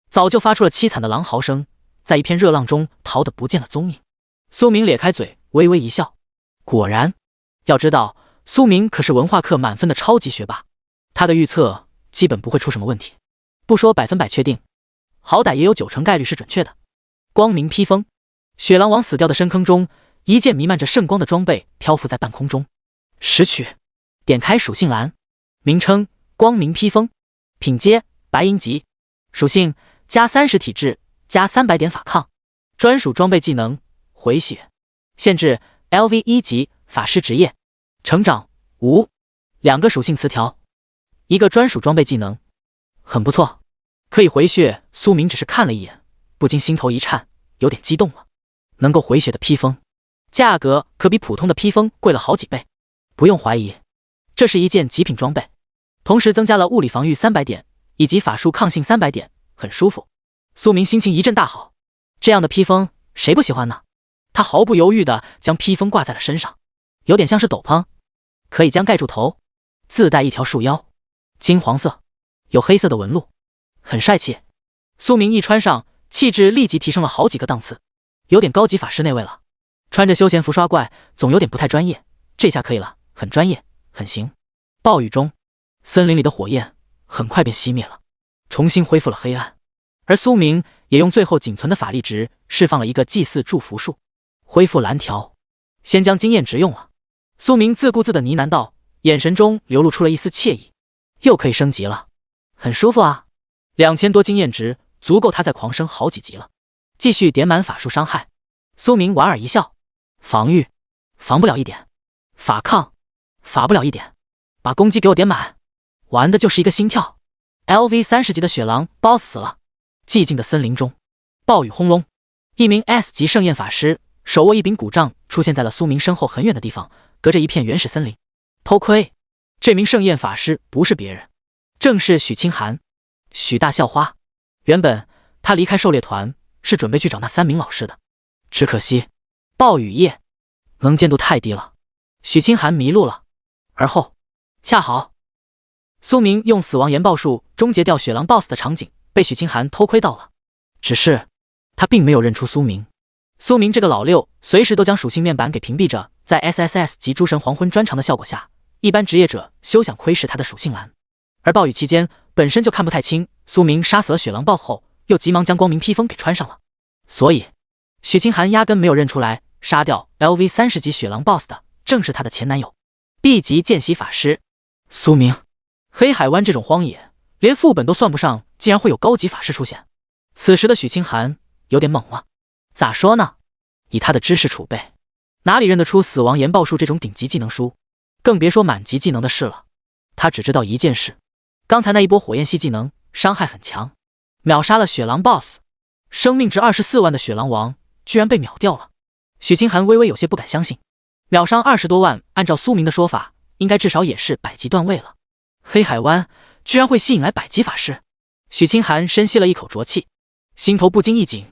Speaker 1: 早就发出了凄惨的狼嚎声，在一片热浪中逃得不见了踪影。苏明咧开嘴，微微一笑。果然，要知道苏明可是文化课满分的超级学霸，他的预测基本不会出什么问题，不说100%确定，好歹也有90%概率是准确的。光明披风，雪狼王死掉的深坑中，一件弥漫着圣光的装备漂浮在半空中。拾取，点开属性栏，名称光明披风，品阶白银级，属性加30体质，加300点法抗，专属装备技能回血，限制 LV1级法师职业，成长5，两个属性词条，一个专属装备技能，很不错，可以回血。苏明只是看了一眼，不禁心头一颤，有点激动了。能够回血的披风，价格可比普通的披风贵了好几倍，不用怀疑，这是一件极品装备，同时增加了物理防御300点，以及法术抗性300点，很舒服。苏明心情一阵大好，这样的披风谁不喜欢呢？他毫不犹豫地将披风挂在了身上，有点像是斗篷，可以将盖住头，自带一条束腰，金黄色，有黑色的纹路，很帅气。苏明一穿上，气质立即提升了好几个档次，有点高级法师那位了。穿着休闲服刷怪总有点不太专业，这下可以了，很专业，很行。暴雨中，森林里的火焰很快便熄灭了，重新恢复了黑暗，而苏明也用最后仅存的法力值释放了一个祭祀祝福术，恢复蓝条。先将经验值用了。苏明自顾自地呢喃道，眼神中流露出了一丝惬意。又可以升级了，很舒服啊！2000多经验值足够他再狂升好几级了。继续点满法术伤害。苏明莞尔一笑，防御，防不了一点；法抗，法不了一点。把攻击给我点满，玩的就是一个心跳。LV 30级的雪狼 BOSS 死了。寂静的森林中，暴雨轰隆，一名 S 级圣焰法师手握一柄古杖出现在了苏明身后很远的地方，隔着一片原始森林。偷窥，这名圣焰法师不是别人，正是许清寒，许大校花。原本他离开狩猎团是准备去找那3名老师的，只可惜暴雨夜能见度太低了，许清寒迷路了。而后恰好苏明用死亡研爆术终结掉雪狼 BOSS 的场景被许清寒偷窥到了，只是他并没有认出苏明。苏明这个老六随时都将属性面板给屏蔽着，在 SSS 及诸神黄昏专长的效果下，一般职业者休想窥视他的属性栏。而暴雨期间本身就看不太清，苏明杀死了雪狼 BOSS 后又急忙将光明披风给穿上了，所以许清寒压根没有认出来杀掉 LV 30级雪狼 BOSS 的正是他的前男友 B 级见习法师苏明。黑海湾这种荒野连副本都算不上，竟然会有高级法师出现。此时的许清寒有点懵了。咋说呢？以他的知识储备，哪里认得出死亡研爆术这种顶级技能书？更别说满级技能的事了。他只知道一件事，刚才那一波火焰系技能伤害很强，秒杀了雪狼 BOSS， 生命值24万的雪狼王居然被秒掉了。许清寒微微有些不敢相信，秒伤20多万，按照苏明的说法，应该至少也是100级段位了。黑海湾居然会吸引来100级法师，许清寒深吸了一口浊气，心头不禁一紧。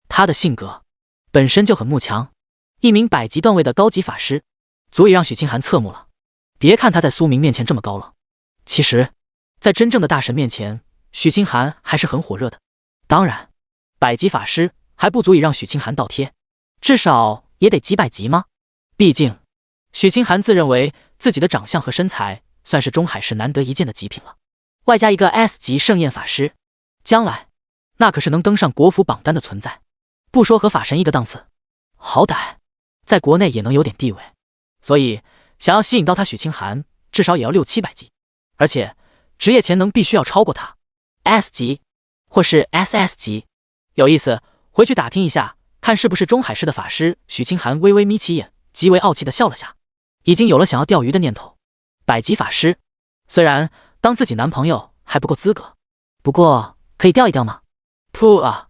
Speaker 1: 他的性格本身就很慕强，一名100级段位的高级法师足以让许清寒侧目了。别看他在苏明面前这么高冷，其实在真正的大神面前，许清寒还是很火热的。当然100级法师还不足以让许清寒倒贴，至少也得几百级吗？毕竟许清寒自认为自己的长相和身材算是中海市难得一见的极品了，外加一个 S 级圣焰法师，将来那可是能登上国服榜单的存在，不说和法神一个档次，好歹在国内也能有点地位。所以想要吸引到他许清寒，至少也要600-700级，而且职业潜能必须要超过他 S 级或是 SS 级。有意思，回去打听一下，看是不是中海市的法师。许清寒微微眯起眼，极为傲气地笑了下，已经有了想要钓鱼的念头。100级法师虽然当自己男朋友还不够资格，不过可以钓一钓吗？噗啊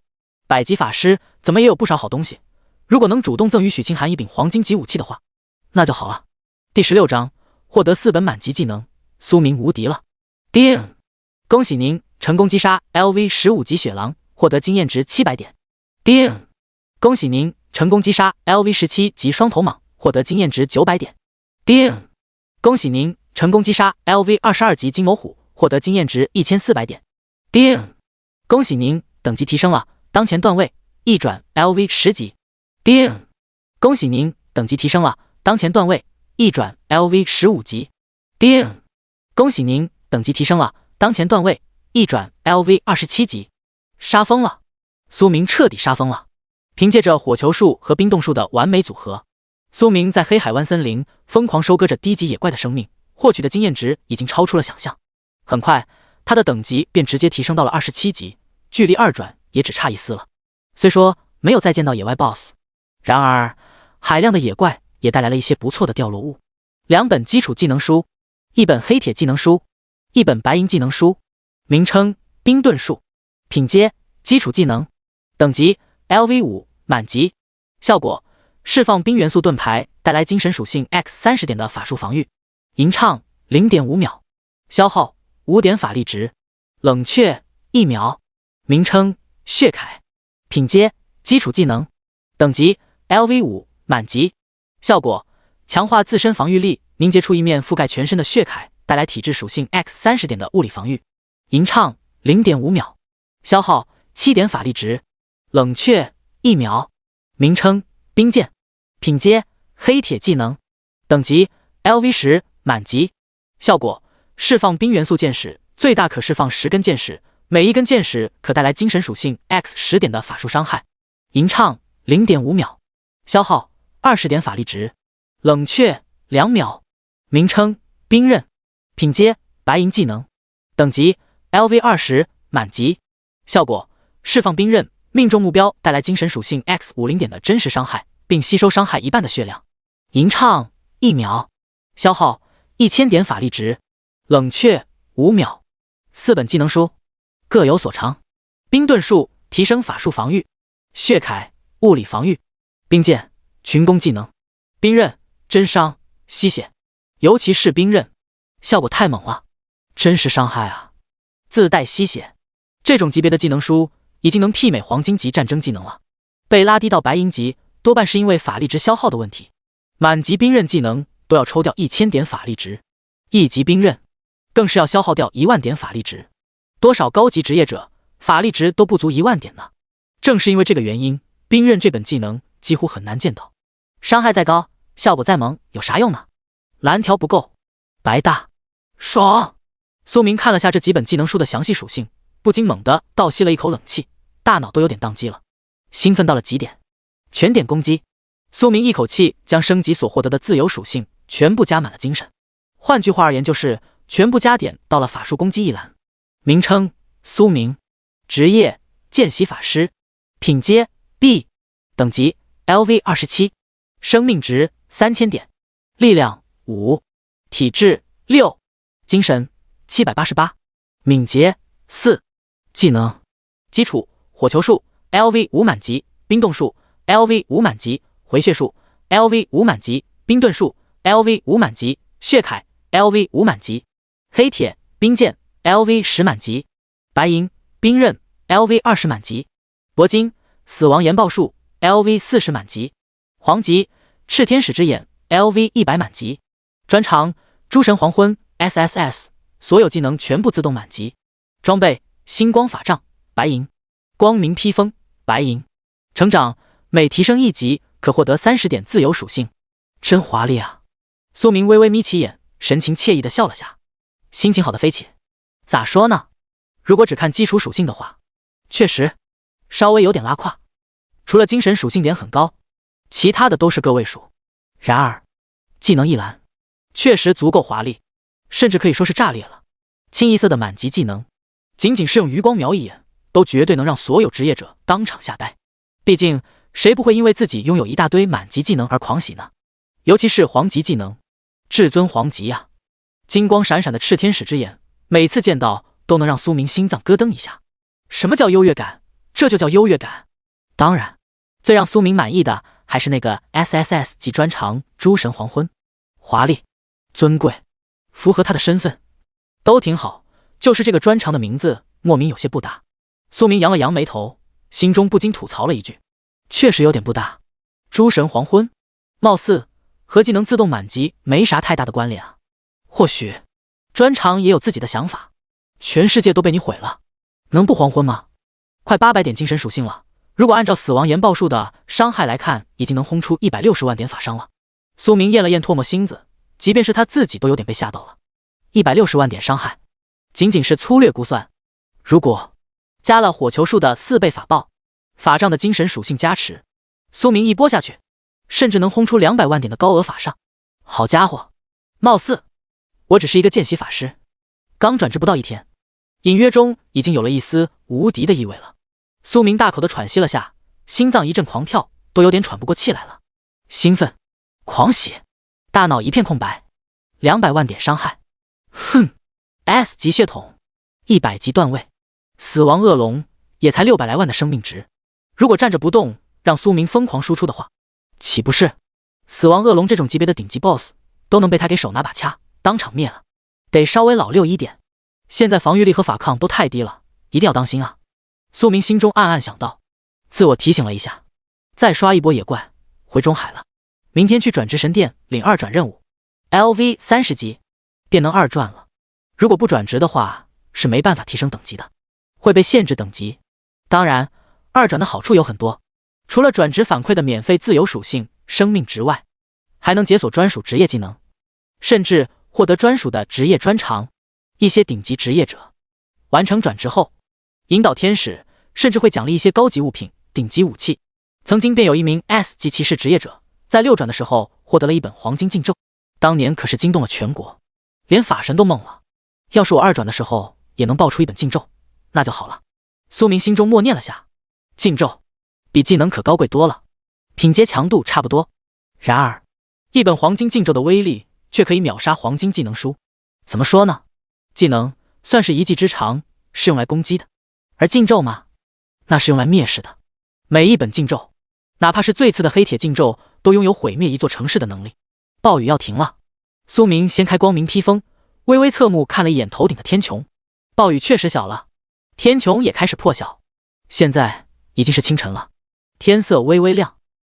Speaker 1: ！100级法师怎么也有不少好东西，如果能主动赠予许清寒一柄黄金级武器的话，那就好了。第16章获得4本满级技能，苏明无敌了。叮！恭喜您成功击杀 LV 15级雪狼，获得经验值700点。叮！恭喜您成功击杀 LV 17级双头蟒，获得经验值900点。叮！恭喜您成功击杀 LV 22级金某虎，获得经验值1400点。叮！恭喜您等级提升了，当前段位一转 LV 10级。叮！恭喜您等级提升了，当前段位一转 LV 15级。叮！恭喜您等级提升了，当前段位一转 LV 27级。杀疯了！苏明彻底杀疯了。凭借着火球术和冰冻术的完美组合，苏明在黑海湾森林疯狂收割着低级野怪的生命，获取的经验值已经超出了想象。很快他的等级便直接提升到了27级，距离二转也只差一丝了。虽说没有再见到野外 BOSS， 然而海量的野怪也带来了一些不错的掉落物。2本基础技能书，一本黑铁技能书，一本白银技能书。名称：冰盾术。品阶：基础技能。等级： LV5 满级。效果：释放冰元素盾牌，带来精神属性 X30点的法术防御。吟唱 0.5 秒，消耗5点法力值。冷却1秒。名称：血铠。品阶：基础技能。等级： LV5 满级。效果：强化自身防御力，凝结出一面覆盖全身的血铠，带来体质属性 X30点的物理防御。吟唱 0.5 秒，消耗7点法力值。冷却1秒。名称：冰剑。品阶：黑铁技能。等级： LV10 满级。效果：释放冰元素箭矢，最大可释放10根箭矢，每一根箭矢可带来精神属性 X10点的法术伤害。吟唱 0.5 秒，消耗20点法力值。冷却2秒。名称冰刃。品阶白银技能。等级 LV20 满级。效果释放冰刃，命中目标带来精神属性 X50点的真实伤害，并吸收伤害一半的血量。吟唱1秒，消耗1000点法力值。冷却5秒。4本技能书各有所长。冰盾术提升法术防御，血铠物理防御。冰剑群攻技能。冰刃真伤吸血，尤其是冰刃效果太猛了，真实伤害啊！自带吸血，这种级别的技能书已经能媲美黄金级战争技能了。被拉低到白银级，多半是因为法力值消耗的问题。满级冰刃技能都要抽掉1000点法力值，1级冰刃更是要消耗掉10000点法力值。多少高级职业者法力值都不足10000点呢？正是因为这个原因，冰刃这本技能几乎很难见到。伤害再高，效果再猛，有啥用呢？蓝条不够，白大，爽！苏明看了下这几本技能书的详细属性，不禁猛地倒吸了一口冷气，大脑都有点宕机了，兴奋到了极点。全点攻击，苏明一口气将升级所获得的自由属性全部加满了精神。换句话而言，就是全部加点到了法术攻击一栏。名称苏明，职业见习法师，品阶 B， 等级 LV27， 生命值3000点，力量5，体质6，精神788，敏捷4。技能基础火球术 LV5 满级，冰冻术 LV5 满级，回血术 LV5 满级，冰盾术 LV5 满级，血铠 LV5 满级，黑铁冰剑 LV10 满级，白银冰刃 LV20 满级，铂金死亡研报术 LV40 满级，黄级炽天使之眼 LV100 满级，专长诸神黄昏 SSS， 所有技能全部自动满级。装备星光法杖白银，光明披风白银。成长每提升1级可获得30点自由属性，真华丽啊！苏明微微眯起眼，神情惬意地笑了下，心情好的飞起。咋说呢？如果只看基础属性的话，确实稍微有点拉胯。除了精神属性点很高，其他的都是个位数。然而技能一栏确实足够华丽，甚至可以说是炸裂了。清一色的满级技能，仅仅是用余光瞄一眼，都绝对能让所有职业者当场吓呆。毕竟谁不会因为自己拥有一大堆满级技能而狂喜呢？尤其是黄级技能，至尊黄级啊！金光闪闪的炽天使之眼，每次见到都能让苏明心脏咯噔一下。什么叫优越感？这就叫优越感。当然，最让苏明满意的还是那个 SSS 级专长诸神黄昏，华丽、尊贵，符合他的身份，都挺好。就是这个专长的名字莫名有些不搭。苏明扬了扬眉头，心中不禁吐槽了一句，确实有点不搭。诸神黄昏貌似和技能自动满级没啥太大的关联啊。或许专长也有自己的想法。全世界都被你毁了，能不黄昏吗？快800点精神属性了，如果按照死亡研报术的伤害来看，已经能轰出160万点法伤了。苏明咽了咽唾沫星子，即便是他自己都有点被吓到了。160万点伤害仅仅是粗略估算，如果加了火球术的4倍法爆，法杖的精神属性加持，苏明一波下去，甚至能轰出200万点的高额法伤。好家伙，貌似我只是一个见习法师，刚转职不到1天，隐约中已经有了一丝无敌的意味了。苏明大口的喘息了下，心脏一阵狂跳，都有点喘不过气来了。兴奋、狂喜，大脑一片空白。200万点伤害，哼 ，S 级血统，100级段位，死亡恶龙也才600来万的生命值。如果站着不动，让苏明疯狂输出的话，岂不是死亡恶龙这种级别的顶级 BOSS 都能被他给手拿把掐当场灭了？得稍微老六一点，现在防御力和法抗都太低了，一定要当心啊！苏明心中暗暗想到，自我提醒了一下，再刷一波野怪，回中海了。明天去转职神殿领2转任务 ，LV 30级便能2转了。如果不转职的话，是没办法提升等级的，会被限制等级。当然，2转的好处有很多，除了转职反馈的免费自由属性、生命值外，还能解锁专属职业技能，甚至获得专属的职业专长。一些顶级职业者完成转职后，引导天使，甚至会奖励一些高级物品、顶级武器。曾经便有一名 S 级骑士职业者，在6转的时候获得了一本黄金禁咒，当年可是惊动了全国，连法神都懵了。要是我2转的时候也能爆出一本禁咒，那就好了。苏明心中默念了下，禁咒比技能可高贵多了，品阶强度差不多。然而，一本黄金禁咒的威力却可以秒杀黄金技能书。怎么说呢？技能算是一技之长，是用来攻击的，而禁咒嘛，那是用来灭世的。每一本禁咒，哪怕是最次的黑铁禁咒，都拥有毁灭一座城市的能力。暴雨要停了，苏明掀开光明披风，微微侧目看了一眼头顶的天穹。暴雨确实小了，天穹也开始破晓。现在已经是清晨了，天色微微亮。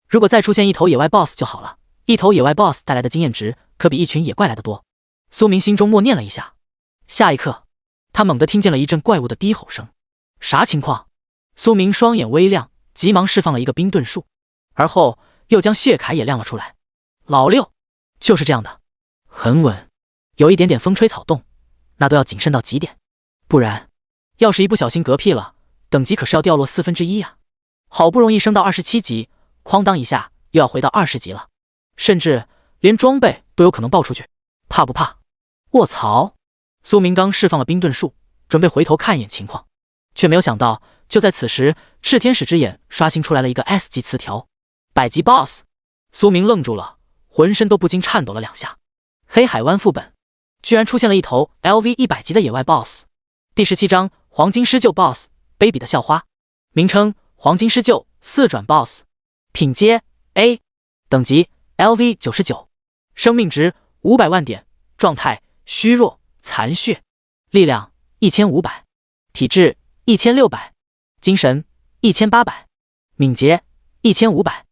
Speaker 1: 如果再出现一头野外 BOSS 就好了，一头野外 BOSS 带来的经验值可比一群野怪来得多。苏明心中默念了一下，下一刻，他猛地听见了一阵怪物的低吼声。啥情况？苏明双眼微亮，急忙释放了一个冰遁术，而后又将血铠也亮了出来。老六，就是这样的，很稳，有一点点风吹草动，那都要谨慎到极点，不然要是一不小心嗝屁了，等级可是要掉落1/4呀。好不容易升到27级，哐当一下又要回到20级了，甚至连装备都有可能爆出去，怕不怕？卧槽！苏明刚释放了冰遁术，准备回头看一眼情况，却没有想到，就在此时，炽天使之眼刷新出来了一个 S 级词条，百级 BOSS。苏明愣住了，浑身都不禁颤抖了2下。黑海湾副本居然出现了一头 LV 100级的野外 BOSS。第17章黄金狮鹫 BOSS， 卑鄙的校花。名称黄金狮鹫4转 BOSS， 品阶 A， 等级 LV 99， 生命值500万点，状态虚弱残血，力量1500，体质1600，精神1800，敏捷1500，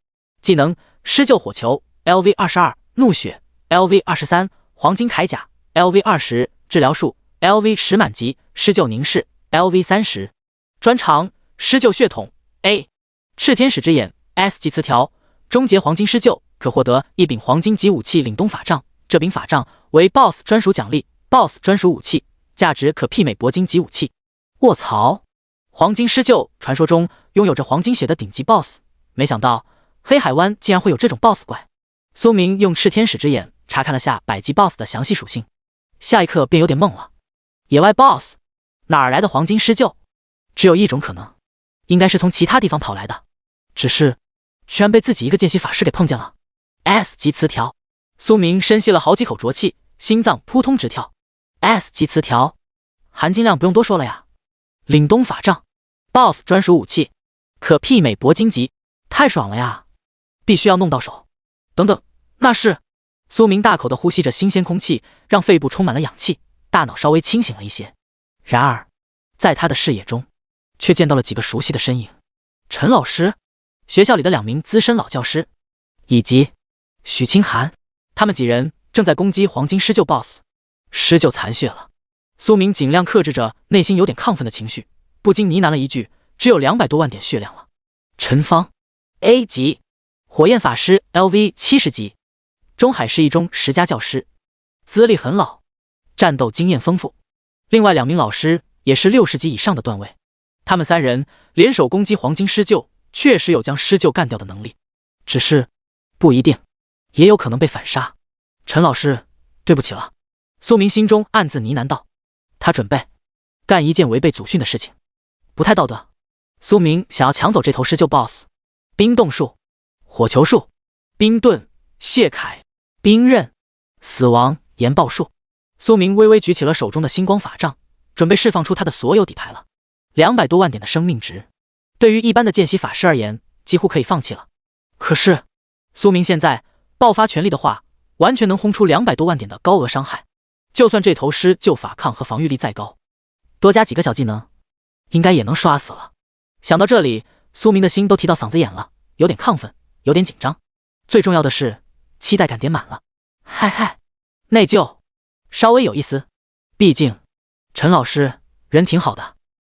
Speaker 1: 技能狮鹫火球 LV 22， 怒血 LV 23， 黄金铠甲 LV 20， 治疗术 LV 10满级，狮鹫凝视 LV 30， 专长狮鹫血统 A， 炽天使之眼 S 级词条，终结黄金狮鹫可获得一柄黄金级武器凛冬法杖，这柄法杖为 BOSS 专属奖励， BOSS 专属武器，价值可媲美铂金级武器。卧槽！黄金狮鹫传说中拥有着黄金血的顶级 BOSS， 没想到黑海湾竟然会有这种 BOSS 怪。苏明用炽天使之眼查看了下百级 BOSS 的详细属性，下一刻便有点懵了。野外 BOSS， 哪儿来的黄金狮鹫？只有一种可能，应该是从其他地方跑来的，只是居然被自己一个见习法师给碰见了。S 级词条，苏明深吸了好几口浊气，心脏扑通直跳。S 级词条，含金量不用多说了呀。凛冬法杖 ，BOSS 专属武器，可媲美铂金级，太爽了呀！必须要弄到手。等等，那是……苏明大口的呼吸着新鲜空气，让肺部充满了氧气，大脑稍微清醒了一些。然而，在他的视野中，却见到了几个熟悉的身影：陈老师、学校里的2名资深老教师，以及许清寒。他们几人正在攻击黄金狮鹫 BOSS， 狮鹫残血了。苏明尽量克制着内心有点亢奋的情绪，不禁呢喃了一句：只有200多万点血量了。陈芳 A 级，火焰法师 LV 70级，中海市一中10家教师，资历很老，战斗经验丰富。另外2名老师也是60级以上的段位，他们3人联手攻击黄金狮鹫，确实有将狮鹫干掉的能力，只是不一定，也有可能被反杀。陈老师，对不起了。苏明心中暗自呢喃道，他准备干一件违背祖训的事情，不太道德。苏明想要抢走这头狮鹫 BOSS。冰冻术、火球术、冰盾、血铠、冰刃、死亡研爆术。苏明微微举起了手中的星光法杖，准备释放出他的所有底牌了。200多万点的生命值，对于一般的见习法师而言，几乎可以放弃了。可是，苏明现在爆发全力的话，完全能轰出200多万点的高额伤害。就算这头狮鹫法抗和防御力再高，多加几个小技能，应该也能刷死了。想到这里，苏明的心都提到嗓子眼了，有点亢奋，有点紧张，最重要的是期待感点满了。嗨嗨，内疚稍微有一丝，毕竟陈老师人挺好的，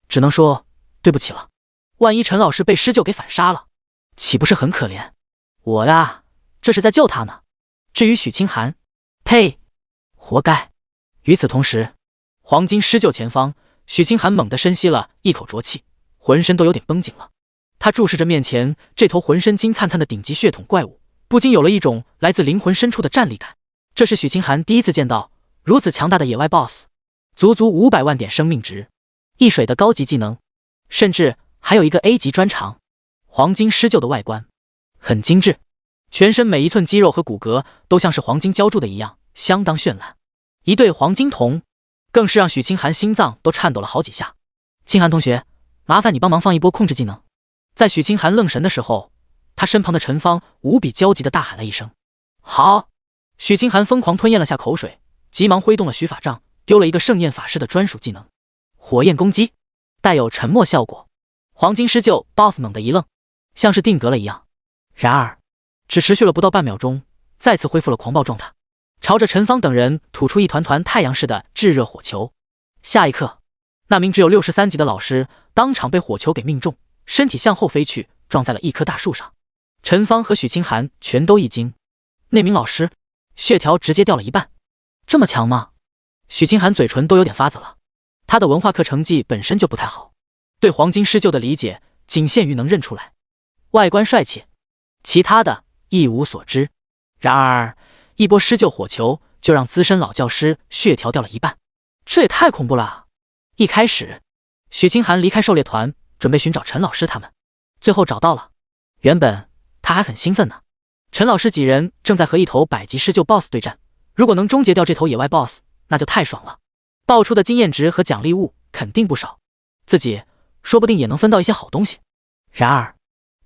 Speaker 1: 只能说对不起了。万一陈老师被狮鹫给反杀了，岂不是很可怜？我呀，这是在救他呢。至于许清寒，呸，活该。与此同时，黄金狮鹫前方许清寒猛地深吸了一口浊气，浑身都有点绷紧了。他注视着面前这头浑身金灿灿的顶级血统怪物，不禁有了一种来自灵魂深处的战栗感。这是许清寒第一次见到如此强大的野外 BOSS， 足足500万点生命值，一水的高级技能，甚至还有一个 A 级专长。黄金狮鹫的外观很精致，全身每一寸肌肉和骨骼都像是黄金浇筑的一样，相当绚烂。一对黄金瞳更是让许清寒心脏都颤抖了好几下。清寒同学，麻烦你帮忙放一波控制技能。在许清寒愣神的时候，他身旁的陈芳无比焦急地大喊了一声：“好！”许清寒疯狂吞咽了下口水，急忙挥动了许法杖，丢了一个盛宴法师的专属技能——火焰攻击，带有沉默效果。黄金狮鹫 BOSS 猛地一愣，像是定格了一样，然而只持续了不到半秒钟，再次恢复了狂暴状态，朝着陈芳等人吐出一团团太阳似的炙热火球。下一刻，那名只有63级的老师当场被火球给命中，身体向后飞去，撞在了一棵大树上。陈芳和许清寒全都一惊，那名老师血条直接掉了一半，这么强吗？许清寒嘴唇都有点发紫了，他的文化课成绩本身就不太好，对黄金狮鹫的理解仅限于能认出来外观帅气，其他的一无所知。然而一波狮鹫火球就让资深老教师血条掉了一半，这也太恐怖了。一开始许清寒离开狩猎团，准备寻找陈老师他们，最后找到了。原本他还很兴奋呢，陈老师几人正在和一头100级狮鹫 BOSS 对战，如果能终结掉这头野外 BOSS， 那就太爽了，爆出的经验值和奖励物肯定不少，自己说不定也能分到一些好东西。然而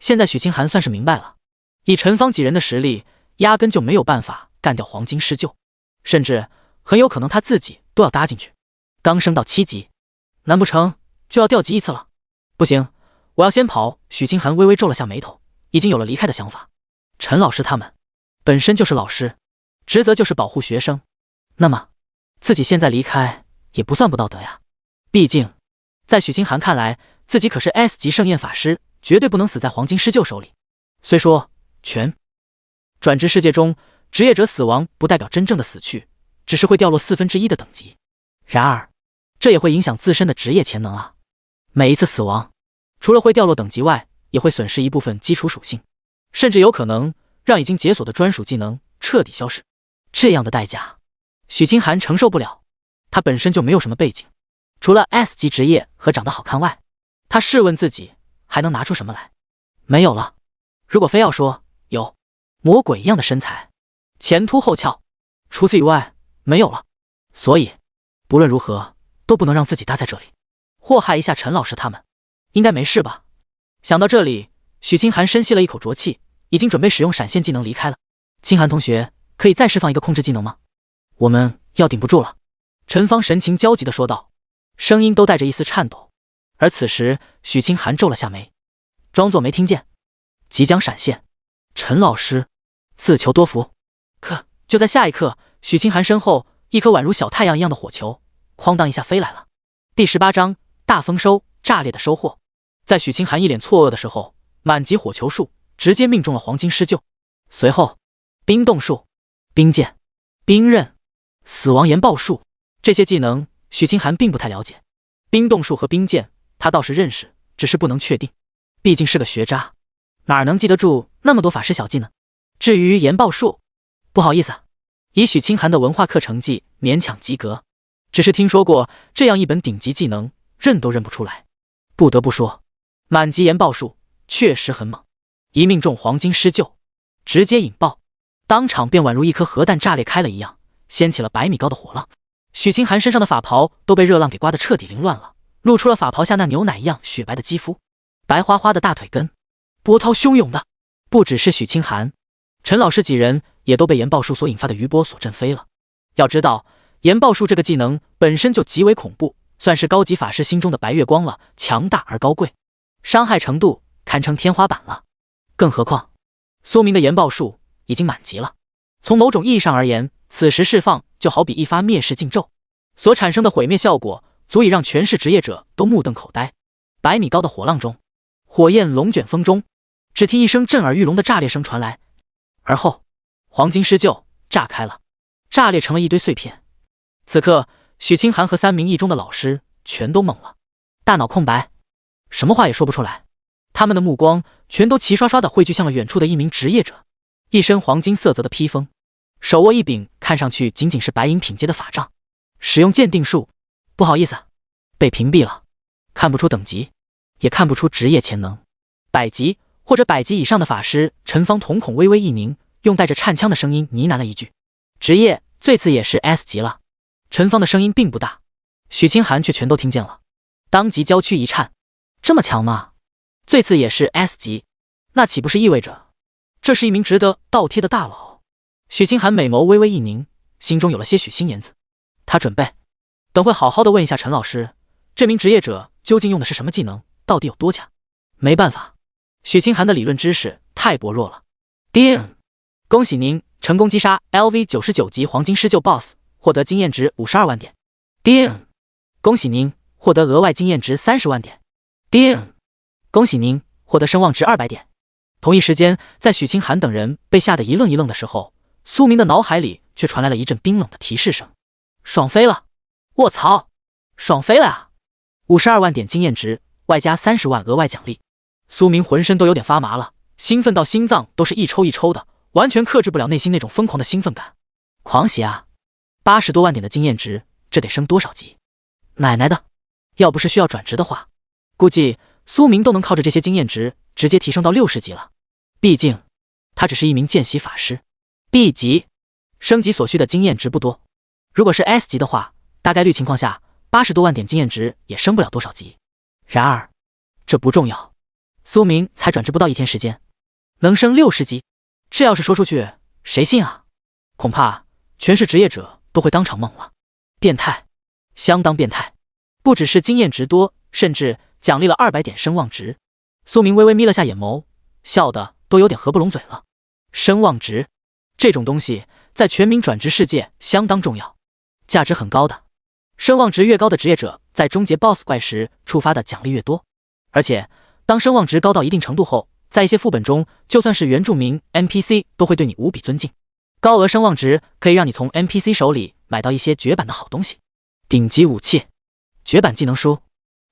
Speaker 1: 现在许清寒算是明白了，以陈芳几人的实力，压根就没有办法干掉黄金狮鹫，甚至很有可能他自己都要搭进去。刚升到7级，难不成就要掉级一次了？不行，我要先跑。许清寒微微皱了下眉头，已经有了离开的想法。陈老师他们本身就是老师，职责就是保护学生，那么自己现在离开也不算不道德呀。毕竟在许清寒看来，自己可是 S 级盛宴法师，绝对不能死在黄金狮鹫手里。虽说转职世界中，职业者死亡不代表真正的死去，只是会掉落1/4的等级，然而这也会影响自身的职业潜能啊。每一次死亡，除了会掉落等级外，也会损失一部分基础属性，甚至有可能让已经解锁的专属技能彻底消失。这样的代价，许清寒承受不了。他本身就没有什么背景，除了 S 级职业和长得好看外，他试问自己还能拿出什么来？没有了。如果非要说有，魔鬼一样的身材，前凸后翘，除此以外没有了。所以不论如何都不能让自己搭在这里，祸害一下陈老师他们。应该没事吧？想到这里，许清寒深吸了一口浊气，已经准备使用闪现技能离开了。清寒同学，可以再释放一个控制技能吗？我们要顶不住了。陈芳神情焦急地说道，声音都带着一丝颤抖。而此时许清寒皱了下眉，装作没听见。即将闪现，陈老师自求多福。可就在下一刻，许清寒身后一颗宛如小太阳一样的火球哐当一下飞来了。第18章大丰收，炸裂的收获。在许清寒一脸错愕的时候，满级火球术直接命中了黄金狮鹫。随后冰冻术、冰剑、冰刃、死亡研爆术，这些技能许清寒并不太了解。冰冻术和冰剑他倒是认识，只是不能确定，毕竟是个学渣，哪能记得住那么多法师小技呢？至于研爆术，不好意思，以许清寒的文化课成绩勉强及格，只是听说过这样一本顶级技能，认都认不出来。不得不说，满级研爆术确实很猛，一命中黄金狮鹫，直接引爆，当场便宛如一颗核弹炸裂开了一样，掀起了100米高的火浪。许清寒身上的法袍都被热浪给刮得彻底凌乱了，露出了法袍下那牛奶一样雪白的肌肤，白花花的大腿根，波涛汹涌的。不只是许清寒，陈老师几人也都被研爆术所引发的余波所震飞了。要知道，研爆术这个技能本身就极为恐怖，算是高级法师心中的白月光了，强大而高贵，伤害程度堪称天花板了。更何况苏明的研爆术已经满级了，从某种意义上而言，此时释放就好比一发灭世禁咒，所产生的毁灭效果足以让全市职业者都目瞪口呆。100米高的火浪中，火焰龙卷风中，只听一声震耳欲聋的炸裂声传来，而后黄金狮鹫炸开了，炸裂成了一堆碎片。此刻许清寒和3名一中的老师全都懵了，大脑空白，什么话也说不出来。他们的目光全都齐刷刷地汇聚向了远处的一名职业者，一身黄金色泽的披风，手握一柄看上去仅仅是白银品阶的法杖，使用鉴定术，不好意思，被屏蔽了，看不出等级，也看不出职业潜能。百级或者百级以上的法师陈方瞳孔微微一凝，用带着颤腔的声音呢喃了一句：“职业最次也是 S 级了。”陈方的声音并不大，许清寒却全都听见了，当即娇躯一颤：“这么强吗？最次也是 S 级，那岂不是意味着这是一名值得倒贴的大佬？”许清寒美眸微微一凝，心中有了些许新言子。他准备等会好好的问一下陈老师，这名职业者究竟用的是什么技能，到底有多强？没办法，许清寒的理论知识太薄弱了。叮！恭喜您成功击杀 LV 99级黄金施救 BOSS， 获得经验值52万点。叮！恭喜您获得额外经验值30万点。叮！恭喜您获得声望值200点。同一时间，在许清寒等人被吓得一愣一愣的时候，苏明的脑海里却传来了一阵冰冷的提示声：“爽飞了！卧槽，爽飞了啊！52万点经验值，外加30万额外奖励。”苏明浑身都有点发麻了，兴奋到心脏都是一抽一抽的，完全克制不了内心那种疯狂的兴奋感。狂喜啊！80多万点的经验值，这得升多少级？奶奶的，要不是需要转职的话，估计苏明都能靠着这些经验值直接提升到60级了。毕竟他只是一名见习法师。B 级升级所需的经验值不多，如果是 S 级的话，大概率情况下80多万点经验值也升不了多少级。然而这不重要，苏明才转职不到1天时间，能升60级，这要是说出去，谁信啊？恐怕全市职业者都会当场懵了。变态，相当变态，不只是经验值多，甚至奖励了200点声望值。苏明微微眯了下眼眸，笑得都有点合不拢嘴了。声望值这种东西在全民转职世界相当重要，价值很高的。声望值越高的职业者在终结 BOSS 怪时触发的奖励越多，而且当声望值高到一定程度后，在一些副本中，就算是原住民 NPC 都会对你无比尊敬。高额声望值可以让你从 NPC 手里买到一些绝版的好东西，顶级武器、绝版技能书、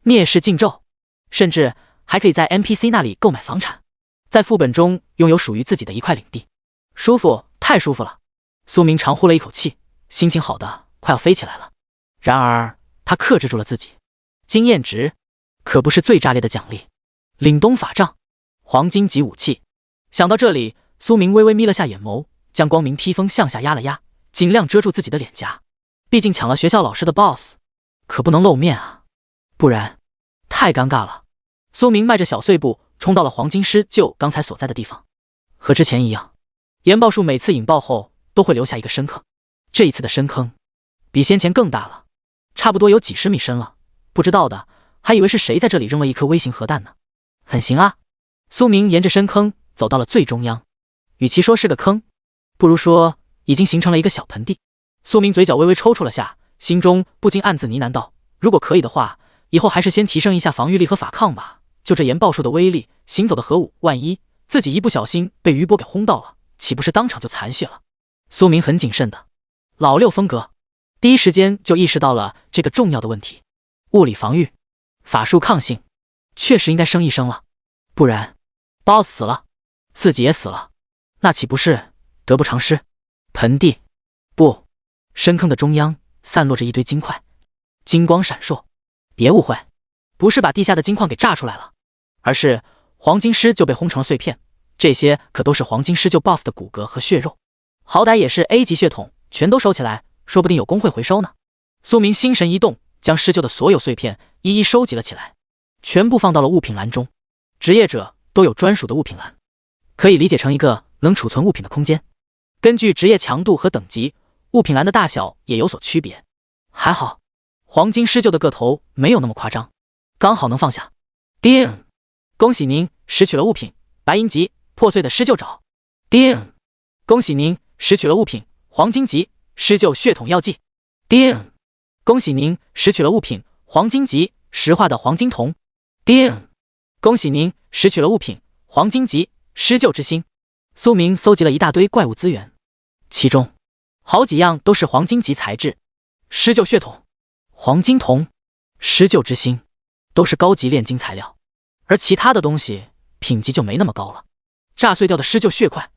Speaker 1: 灭世禁咒，甚至还可以在 NPC 那里购买房产，在副本中拥有属于自己的一块领地。舒服，太舒服了。苏明长呼了一口气，心情好的快要飞起来了。然而他克制住了自己，经验值可不是最炸裂的奖励。凛冬法杖，黄金级武器。想到这里，苏明微微眯了下眼眸，将光明披风向下压了压，尽量遮住自己的脸颊。毕竟抢了学校老师的 BOSS， 可不能露面啊，不然太尴尬了。苏明迈着小碎步冲到了黄金狮鹫刚才所在的地方。和之前一样，研报树每次引爆后都会留下一个深坑，这一次的深坑比先前更大了，差不多有几十米深了。不知道的还以为是谁在这里扔了一颗微型核弹呢。很行啊，苏明沿着深坑走到了最中央，与其说是个坑，不如说已经形成了一个小盆地。苏明嘴角微微抽搐了下，心中不禁暗自呢喃道：如果可以的话，以后还是先提升一下防御力和法抗吧。就这研爆术的威力，行走的核武，万一自己一不小心被余波给轰到了，岂不是当场就残血了？苏明很谨慎的，老六风格，第一时间就意识到了这个重要的问题。物理防御，法术抗性，确实应该升一升了，不然 BOSS 死了，自己也死了，那岂不是得不偿失？盆地不，深坑的中央散落着一堆金块，金光闪烁。别误会，不是把地下的金矿给炸出来了，而是黄金狮就被轰成了碎片。这些可都是黄金狮鹫 BOSS 的骨骼和血肉，好歹也是 A 级血统，全都收起来，说不定有工会回收呢。苏明心神一动，将狮鹫的所有碎片一一收集了起来，全部放到了物品栏中。职业者都有专属的物品栏，可以理解成一个能储存物品的空间。根据职业强度和等级，物品栏的大小也有所区别。还好黄金狮鹫的个头没有那么夸张，刚好能放下。叮！恭喜您拾取了物品白银级破碎的狮鹫爪。叮！恭喜您拾取了物品黄金级狮鹫血统药剂。叮！恭喜您拾取了物品黄金级石化的黄金铜。叮！恭喜您拾取了物品黄金级狮鹫之心。苏明搜集了一大堆怪物资源，其中好几样都是黄金级材质。狮鹫血统、黄金铜，施救之星都是高级炼金材料，而其他的东西品级就没那么高了。炸碎掉的施救血块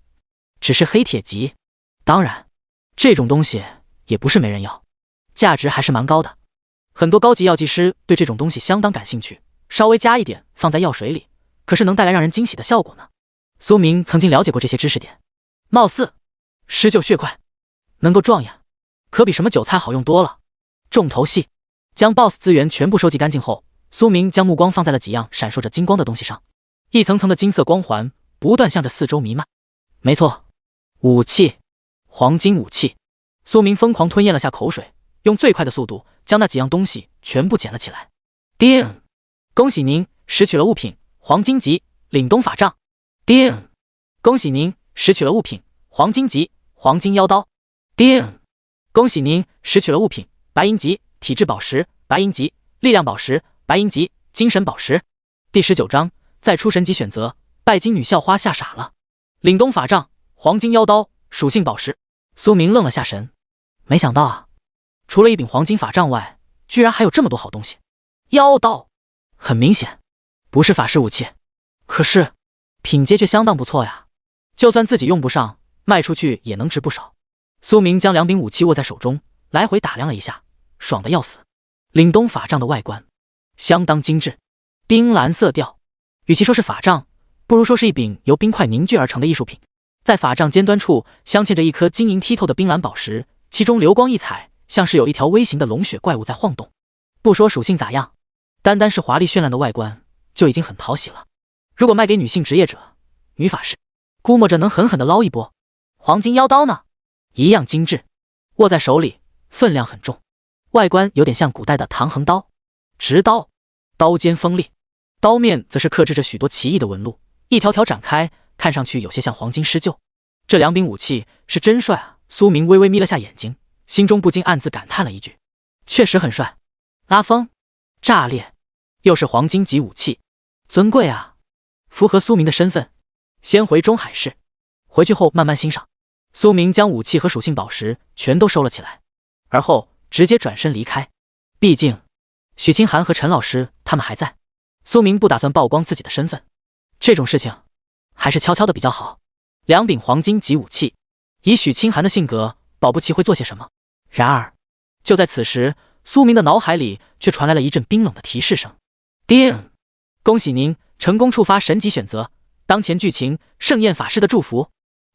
Speaker 1: 只是黑铁级，当然这种东西也不是没人要，价值还是蛮高的。很多高级药剂师对这种东西相当感兴趣，稍微加一点放在药水里，可是能带来让人惊喜的效果呢。苏明曾经了解过这些知识点，貌似施救血块能够壮眼，可比什么韭菜好用多了。重头戏，将 BOSS 资源全部收集干净后，苏明将目光放在了几样闪烁着金光的东西上，一层层的金色光环不断向着四周弥漫。没错，武器，黄金武器。苏明疯狂吞咽了下口水，用最快的速度将那几样东西全部捡了起来。叮！恭喜您拾取了物品黄金级凛冬法杖。叮！恭喜您拾取了物品黄金级黄金腰刀。叮！恭喜您拾取了物品白银级体质宝石白银级力量宝石白银级精神宝石。第19章再出神级选择，拜金女校花吓傻了。凛冬法杖黄金腰刀属性宝石。苏明愣了下神，没想到啊，除了一柄黄金法杖外，居然还有这么多好东西。腰刀很明显不是法师武器，可是品阶却相当不错呀，就算自己用不上，卖出去也能值不少。苏明将两柄武器握在手中，来回打量了一下，爽得要死。凛冬法杖的外观相当精致，冰蓝色调，与其说是法杖，不如说是一柄由冰块凝聚而成的艺术品。在法杖尖端处镶嵌着一颗晶莹剔透的冰蓝宝石，其中流光溢彩，像是有一条微型的龙血怪物在晃动。不说属性咋样，单单是华丽绚烂的外观就已经很讨喜了。如果卖给女性职业者、女法师，估摸着能狠狠地捞一波。黄金腰刀呢，一样精致，握在手里分量很重，外观有点像古代的唐横刀，直刀，刀尖锋利，刀面则是刻制着许多奇异的纹路，一条条展开，看上去有些像黄金施救。这两柄武器是真帅啊！苏明微微眯了下眼睛，心中不禁暗自感叹了一句，确实很帅。拉风，炸裂，又是黄金级武器，尊贵啊，符合苏明的身份。先回中海市，回去后慢慢欣赏。苏明将武器和属性宝石全都收了起来，而后直接转身离开。毕竟许清寒和陈老师他们还在，苏明不打算曝光自己的身份，这种事情还是悄悄的比较好。两柄黄金级武器，以许清寒的性格，保不齐会做些什么。然而就在此时，苏明的脑海里却传来了一阵冰冷的提示声。叮！恭喜您成功触发神级选择，当前剧情盛宴法师的祝福。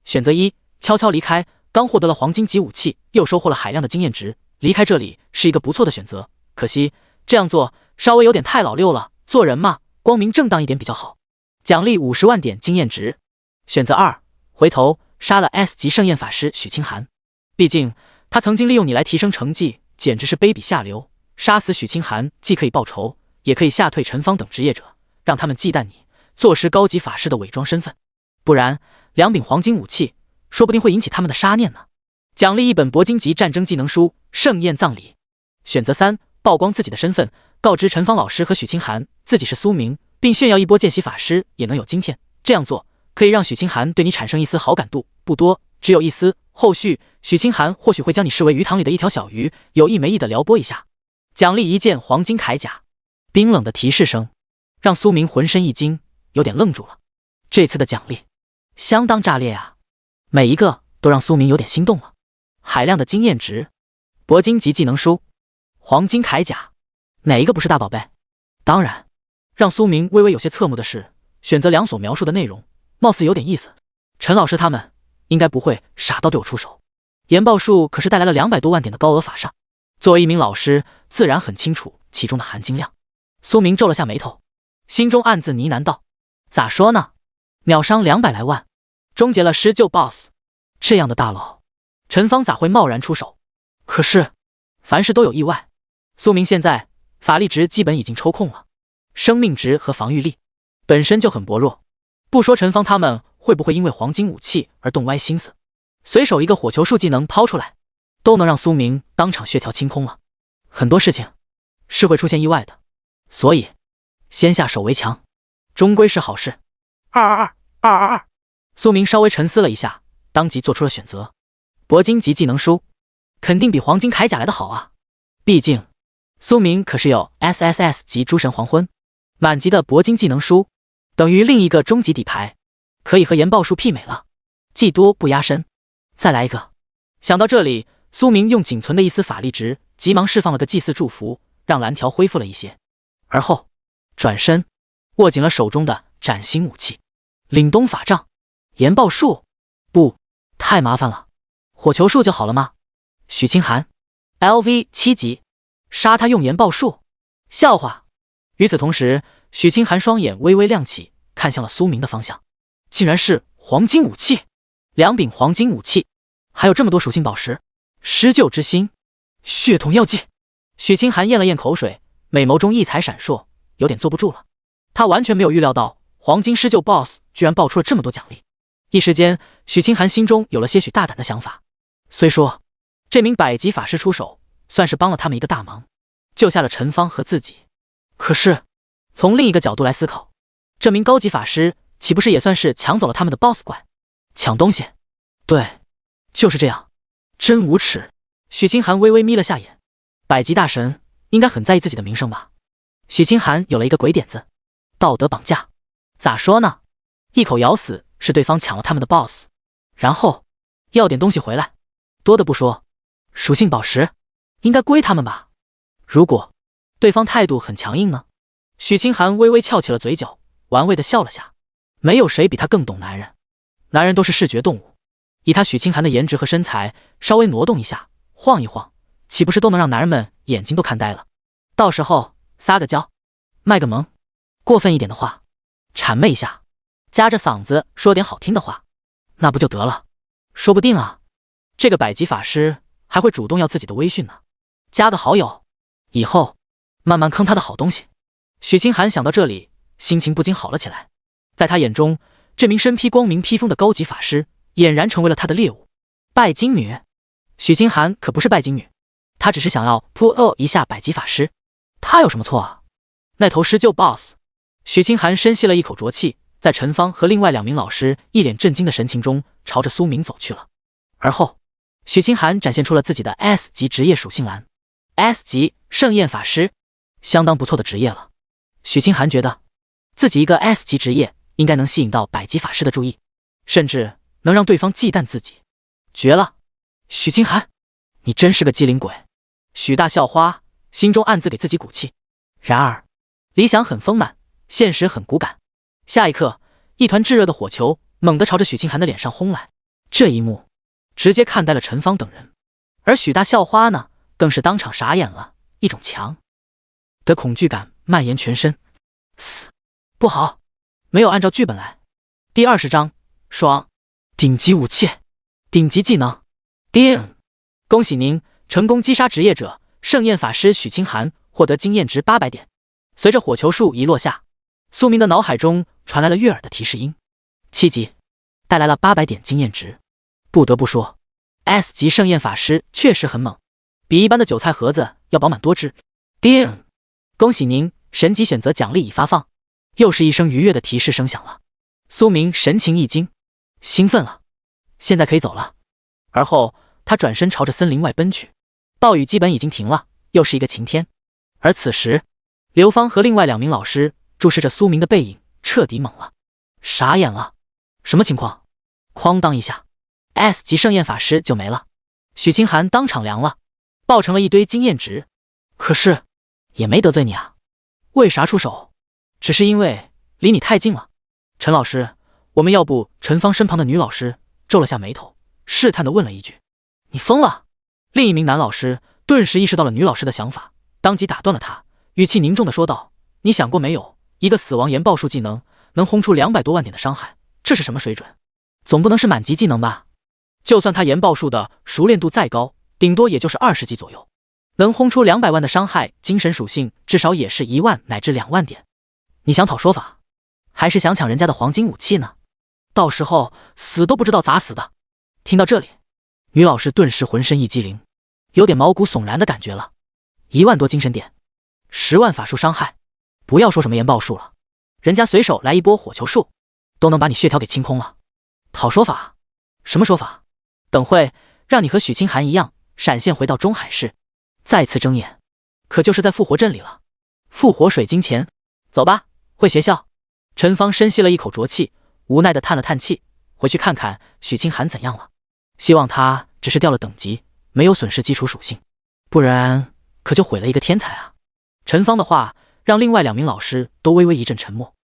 Speaker 1: 选择一，悄悄离开。刚获得了黄金级武器，又收获了海量的经验值，离开这里是一个不错的选择。可惜这样做稍微有点太老六了，做人嘛，光明正当一点比较好。奖励50万点经验值。选择二，回头杀了 S 级盛宴法师许清寒。毕竟他曾经利用你来提升成绩，简直是卑鄙下流。杀死许清寒既可以报仇，也可以吓退陈方等职业者，让他们忌惮你坐实高级法师的伪装身份。不然两柄黄金武器说不定会引起他们的杀念呢。奖励一本铂金级战争技能书盛宴葬礼。选择三，曝光自己的身份，告知陈方老师和许清寒自己是苏明，并炫耀一波见习法师也能有今天。这样做可以让许清寒对你产生一丝好感度，不多，只有一丝。后续许清寒或许会将你视为鱼塘里的一条小鱼，有意没意的撩拨一下。奖励一件黄金铠甲。冰冷的提示声让苏明浑身一惊，有点愣住了。这次的奖励相当炸裂啊，每一个都让苏明有点心动了。海量的经验值，铂金级技能书，黄金铠甲，哪一个不是大宝贝？当然，让苏明微微有些侧目的是，选择两所描述的内容貌似有点意思。陈老师他们应该不会傻到对我出手。研报术可是带来了200多万点的高额法上，作为一名老师，自然很清楚其中的含金量。苏明皱了下眉头，心中暗自呢喃道：咋说呢？秒伤200来万，终结了施救 BOSS， 这样的大佬，陈方咋会贸然出手？可是凡事都有意外，苏明现在法力值基本已经抽空了，生命值和防御力本身就很薄弱，不说陈方他们会不会因为黄金武器而动歪心思，随手一个火球术技能抛出来，都能让苏明当场血条清空了。很多事情是会出现意外的，所以先下手为强，终归是好事。222，苏明稍微沉思了一下，当即做出了选择。铂金级技能书肯定比黄金铠甲来的好啊，毕竟苏明可是有 SSS 级诸神黄昏，满级的铂金技能书，等于另一个终极底牌，可以和研报术媲美了。技多不压身，再来一个。想到这里，苏明用仅存的一丝法力值，急忙释放了个祭祀祝福，让蓝条恢复了一些。而后转身握紧了手中的崭新武器凛冬法杖。研报术不太麻烦了，火球术就好了吗？许清寒 LV 7级，杀他用研报术？笑话。与此同时，许清寒双眼微微亮起，看向了苏明的方向，竟然是黄金武器，2柄黄金武器，还有这么多属性宝石。施救之心，血统药剂。许清寒咽了咽口水，美眸中异彩闪烁，有点坐不住了。他完全没有预料到黄金施救 BOSS 居然爆出了这么多奖励。一时间，许清寒心中有了些许大胆的想法。虽说这名百级法师出手，算是帮了他们一个大忙，救下了陈芳和自己，可是从另一个角度来思考，这名高级法师岂不是也算是抢走了他们的 BOSS 怪？抢东西？对，就是这样，真无耻。许清寒微微眯了下眼，百级大神应该很在意自己的名声吧？许清寒有了一个鬼点子，道德绑架。咋说呢？一口咬死是对方抢了他们的 BOSS， 然后要点东西回来。多的不说，属性宝石应该归他们吧？如果对方态度很强硬呢？许清寒微微翘起了嘴角，玩味的笑了下。没有谁比他更懂男人，男人都是视觉动物，以他许清寒的颜值和身材，稍微挪动一下，晃一晃，岂不是都能让男人们眼睛都看呆了？到时候撒个娇，卖个萌，过分一点的话谄媚一下，夹着嗓子说点好听的话，那不就得了？说不定啊，这个百级法师还会主动要自己的微讯呢。加个好友，以后慢慢坑他的好东西。许清寒想到这里，心情不禁好了起来。在他眼中，这名身披光明披风的高级法师俨然成为了他的猎物。拜金女？许清寒可不是拜金女，他只是想要pull一下百级法师，他有什么错啊？那头施救 BOSS。 许清寒深吸了一口浊气，在陈芳和另外2名老师一脸震惊的神情中，朝着苏明走去了。而后许清寒展现出了自己的 S 级职业属性栏， S 级盛宴法师，相当不错的职业了。许清寒觉得自己一个 S 级职业应该能吸引到百级法师的注意，甚至能让对方忌惮自己，绝了！许清寒，你真是个机灵鬼。许大校花心中暗自给自己鼓气。然而理想很丰满，现实很骨感。下一刻，一团炙热的火球猛地朝着许清寒的脸上轰来，这一幕直接看呆了陈芳等人。而许大校花呢，更是当场傻眼了，一种强的恐惧感蔓延全身。死，不好，没有按照剧本来。第20章，爽，顶级武器，顶级技能，叮！恭喜您成功击杀职业者盛宴法师许清寒，获得经验值800点。随着火球术一落下，苏明的脑海中传来了悦耳的提示音：7级，带来了800点经验值。不得不说 ，S 级盛宴法师确实很猛，比一般的韭菜盒子要饱满多只。叮！恭喜您，神级选择奖励已发放。又是一声愉悦的提示声响了。苏明神情一惊，兴奋了，现在可以走了。而后他转身朝着森林外奔去。暴雨基本已经停了，又是一个晴天。而此时，刘芳和另外2名老师注视着苏明的背影，彻底懵了，傻眼了。什么情况？哐当一下 ，S 级盛宴法师就没了。许清寒当场凉了，爆成了一堆经验值。可是也没得罪你啊，为啥出手？只是因为离你太近了。陈老师，我们要不……陈芳身旁的女老师皱了下眉头，试探地问了一句：“你疯了？”另一名男老师顿时意识到了女老师的想法，当即打断了她，语气凝重地说道：“你想过没有，一个死亡研报术技能能轰出200多万点的伤害，这是什么水准？总不能是满级技能吧？就算他研报术的熟练度再高，顶多也就是20级左右，能轰出200万的伤害，精神属性至少也是1万乃至2万点。你想讨说法，还是想抢人家的黄金武器呢？到时候死都不知道咋死的。”听到这里，女老师顿时浑身一激灵，有点毛骨悚然的感觉了。1万多精神点，10万法术伤害，不要说什么研报术了，人家随手来一波火球术，都能把你血条给清空了。讨说法？什么说法？等会让你和许清寒一样闪现回到中海市，再次睁眼。可就是在复活阵里了。复活水晶钱，走吧，回学校。陈芳深吸了一口浊气，无奈地叹了叹气，回去看看许清寒怎样了。希望他只是掉了等级，没有损失基础属性，不然可就毁了一个天才啊。陈芳的话让另外2名老师都微微一阵沉默。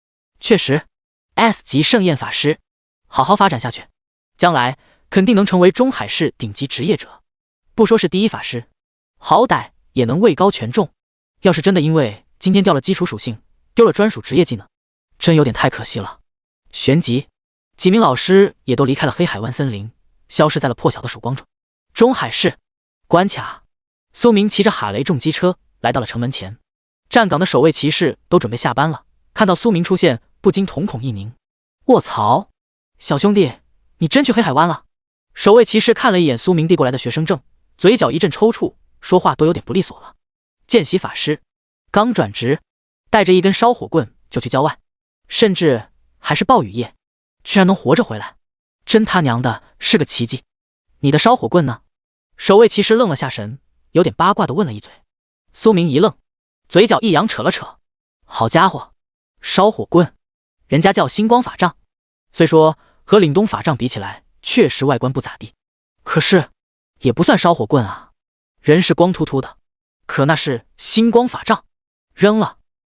Speaker 1: 确实 ，S 级盛宴法师，好好发展下去，将来肯定能成为中海市顶级职业者。不说是第一法师，好歹也能位高权重。要是真的因为今天掉了基础属性，丢了专属职业技能，真有点太可惜了。旋即，几名老师也都离开了黑海湾森林，消失在了破晓的曙光中。中海市关卡，苏明骑着哈雷重机车来到了城门前，站岗的守卫骑士都准备下班了，看到苏明出现，不禁瞳孔一凝。卧槽，小兄弟，你真去黑海湾了？守卫骑士看了一眼苏明递过来的学生证，嘴角一阵抽搐，说话都有点不利索了。见习法师刚转职，带着一根烧火棍就去郊外，甚至还是暴雨夜，居然能活着回来，真他娘的是个奇迹。你的烧火棍呢？守卫骑士愣了下神，有点八卦的问了一嘴。苏明一愣，嘴角一扬，扯了扯，好家伙，烧火棍，人家叫星光法杖，虽说和凛冬法杖比起来确实外观不咋地，可是也不算烧火棍啊，人是光秃秃的，可那是星光法杖，扔了。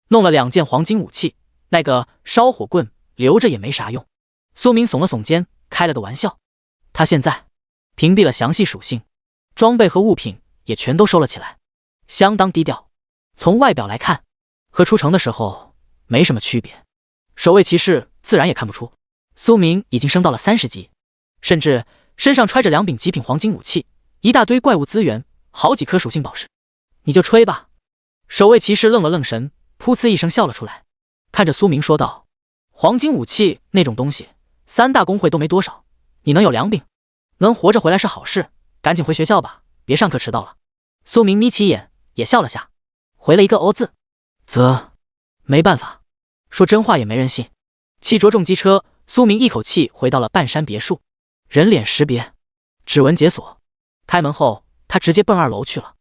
Speaker 1: 弄了2件黄金武器，那个烧火棍留着也没啥用。苏明耸了耸肩，开了个玩笑。他现在屏蔽了详细属性，装备和物品也全都收了起来，相当低调。从外表来看，和出城的时候没什么区别。守卫骑士自然也看不出，苏明已经升到了30级，甚至身上揣着2柄极品黄金武器，一大堆怪物资源，好几颗属性宝石。你就吹吧。守卫骑士愣了愣神，噗呲一声笑了出来，看着苏明说道：黄金武器那种东西，3大公会都没多少，你能有2柄，能活着回来是好事，赶紧回学校吧，别上课迟到了。苏明眯起眼也笑了下，回了一个哦字。没办法，说真话也没人信。骑着重机车，苏明一口气回到了半山别墅，人脸识别，指纹解锁。开门后，他直接奔2楼去了。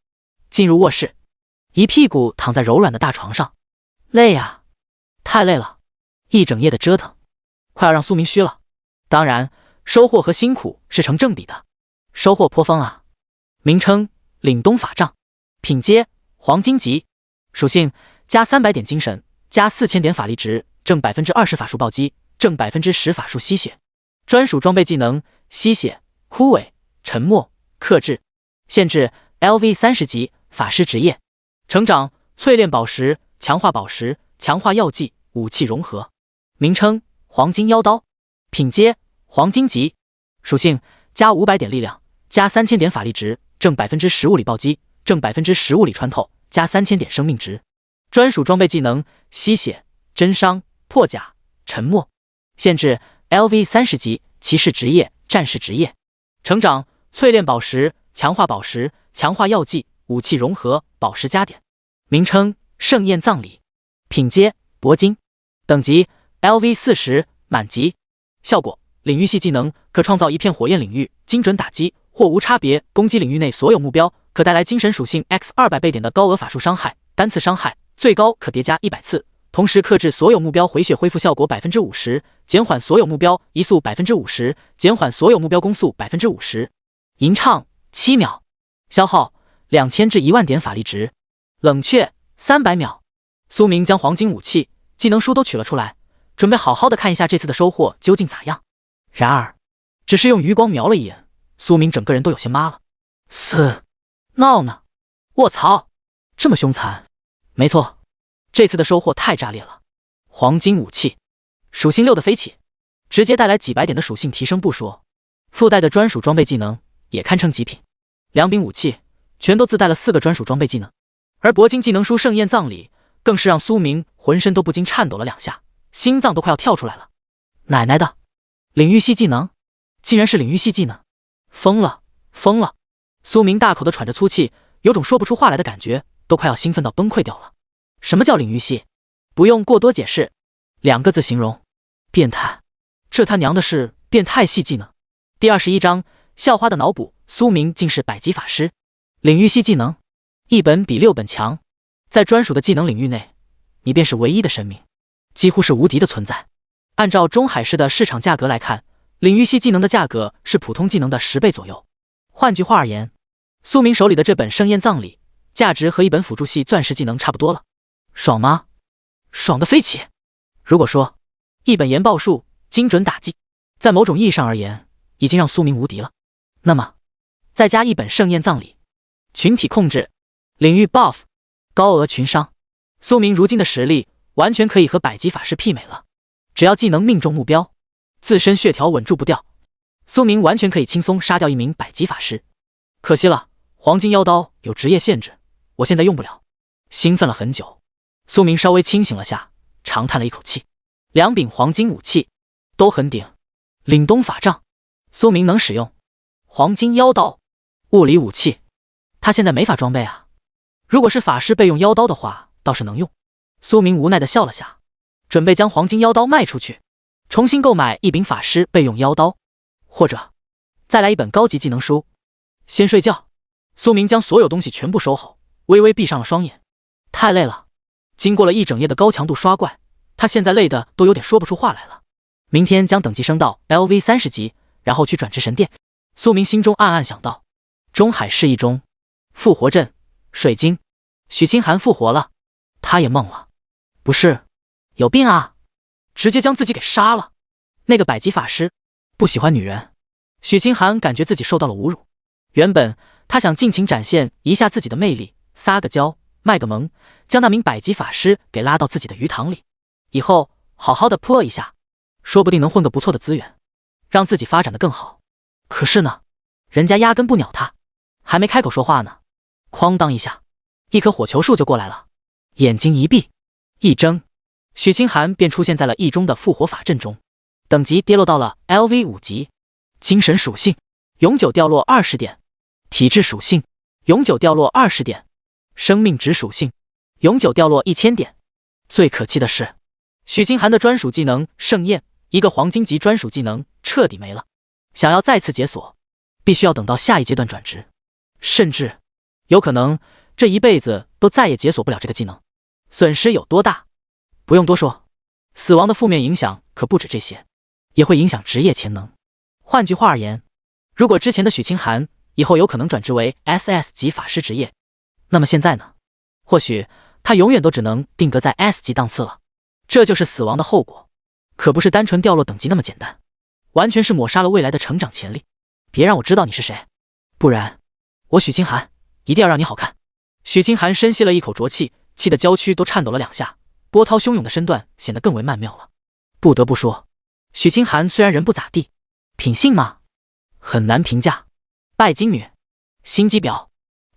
Speaker 1: 进入卧室，一屁股躺在柔软的大床上，累呀，太累了，一整夜的折腾，快要让苏明虚了。当然，收获和辛苦是成正比的，收获颇丰啊。名称：凛冬法杖，品阶：黄金级，属性：加300点精神，加4000点法力值，正 20% 法术暴击，正 10% 法术吸血。专属装备技能：吸血、枯萎、沉默、克制。限制 LV 30级法师职业。成长：淬炼宝石、强化宝石、强化药剂、武器融合。名称：黄金妖刀，品阶：黄金级，属性：加500点力量，加3000点法力值，正 15% 力暴击，正 15% 力穿透，加3000点生命值。专属装备技能：吸血、真伤、破甲、沉默。限制 LV 30级骑士职业、战士职业。成长：淬炼宝石、强化宝石、强化药剂、武器融合、宝石加点。名称：盛宴葬礼，品阶：铂金，等级 LV 40满级。效果：领域系技能，可创造一片火焰领域，精准打击或无差别攻击领域内所有目标，可带来精神属性 X 200倍点的高额法术伤害，单次伤害最高可叠加100次，同时克制所有目标回血恢复效果 50%， 减缓所有目标移速 50%， 减缓所有目标攻速 50%。吟唱7秒，消耗2000至1万点法力值，冷却300秒。苏明将黄金武器、技能书都取了出来，准备好好的看一下这次的收获究竟咋样。然而，只是用余光瞄了一眼，苏明整个人都有些麻了。闹呢？卧槽，这么凶残？没错，这次的收获太炸裂了。黄金武器，属性6的飞起，直接带来几百点的属性提升不说，附带的专属装备技能也堪称极品。2柄武器全都自带了4个专属装备技能，而铂金技能书盛宴葬礼更是让苏明浑身都不禁颤抖了2下，心脏都快要跳出来了。奶奶的，领域系技能，竟然是领域系技能！疯了！苏明大口的喘着粗气，有种说不出话来的感觉，都快要兴奋到崩溃掉了。什么叫领域系？不用过多解释，2个字形容：变态。这他娘的是变态系技能。第21章校花的脑补，苏明竟是100级法师，领域系技能，1本比6本强，在专属的技能领域内，你便是唯一的神明，几乎是无敌的存在。按照中海市的市场价格来看，领域系技能的价格是普通技能的10倍左右。换句话而言，苏明手里的这本盛宴葬礼，价值和一本辅助系钻石技能差不多了。爽吗？爽得飞起！如果说一本研报术精准打击，在某种意义上而言，已经让苏明无敌了，那么再加一本盛宴葬礼，群体控制，领域 buff， 高额群伤，苏明如今的实力完全可以和百级法师媲美了。只要技能命中目标，自身血条稳住不掉，苏明完全可以轻松杀掉一名百级法师。可惜了，黄金妖刀有职业限制，我现在用不了。兴奋了很久，苏明稍微清醒了下，长叹了一口气。2柄黄金武器都很顶，凛冬法杖，苏明能使用。黄金妖刀，物理武器，他现在没法装备啊。如果是法师备用妖刀的话，倒是能用。苏明无奈地笑了下，准备将黄金妖刀卖出去，重新购买一柄法师备用妖刀，或者再来一本高级技能书。先睡觉。苏明将所有东西全部收好，微微闭上了双眼。太累了，经过了一整夜的高强度刷怪，他现在累得都有点说不出话来了。明天将等级升到 LV30级，然后去转职神殿。苏明心中暗暗想到。中海市一中，复活阵，水晶，许清寒复活了。他也懵了，不是，有病啊，直接将自己给杀了。那个百级法师不喜欢女人，许清寒感觉自己受到了侮辱。原本他想尽情展现一下自己的魅力，撒个娇，卖个萌，将那名百级法师给拉到自己的鱼塘里，以后好好的泼一下，说不定能混个不错的资源，让自己发展的更好。可是呢，人家压根不鸟他，还没开口说话呢，哐当一下，一棵火球树就过来了。眼睛一闭一睁，许清寒便出现在了一中的复活法阵中，等级跌落到了 LV5级。精神属性永久掉落20点，体质属性永久掉落20点，生命值属性永久掉落1000点。最可气的是，许清寒的专属技能盛宴，一个黄金级专属技能彻底没了。想要再次解锁，必须要等到下一阶段转职，甚至有可能这一辈子都再也解锁不了这个技能。损失有多大？不用多说，死亡的负面影响可不止这些，也会影响职业潜能。换句话而言，如果之前的许清寒以后有可能转职为 SS 级法师职业，那么现在呢？或许他永远都只能定格在 S 级档次了。这就是死亡的后果，可不是单纯掉落等级那么简单，完全是抹杀了未来的成长潜力。别让我知道你是谁，不然我许清寒一定要让你好看。许清寒深吸了一口浊气，气得娇躯都颤抖了2下，波涛汹涌的身段显得更为曼妙了。不得不说，许清寒虽然人不咋地，品性嘛，很难评价。拜金女，心机婊，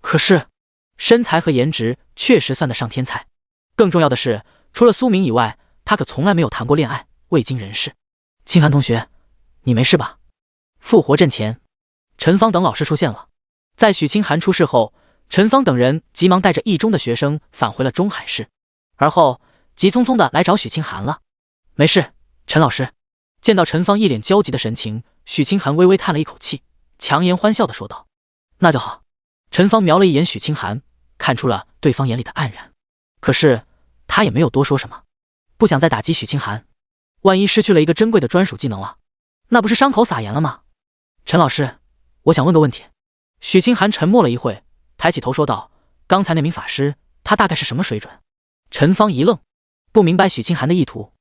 Speaker 1: 可是身材和颜值确实算得上天才。更重要的是，除了苏明以外，他可从来没有谈过恋爱，未经人事。清寒同学，你没事吧？复活阵前，陈芳等老师出现了。在许清寒出事后，陈芳等人急忙带着一中的学生返回了中海市，而后急匆匆的来找许清寒了。没事，陈老师。见到陈芳一脸焦急的神情，许清寒微微叹了一口气，强颜欢笑的说道：那就好。陈芳瞄了一眼许清寒，看出了对方眼里的黯然，可是他也没有多说什么，不想再打击许清寒，万一失去了一个珍贵的专属技能了，那不是伤口撒盐了吗？陈老师，我想问个问题。许清寒沉默了一会，抬起头说道：刚才那名法师，他大概是什么水准？陈芳一愣，不明白许清寒的意图，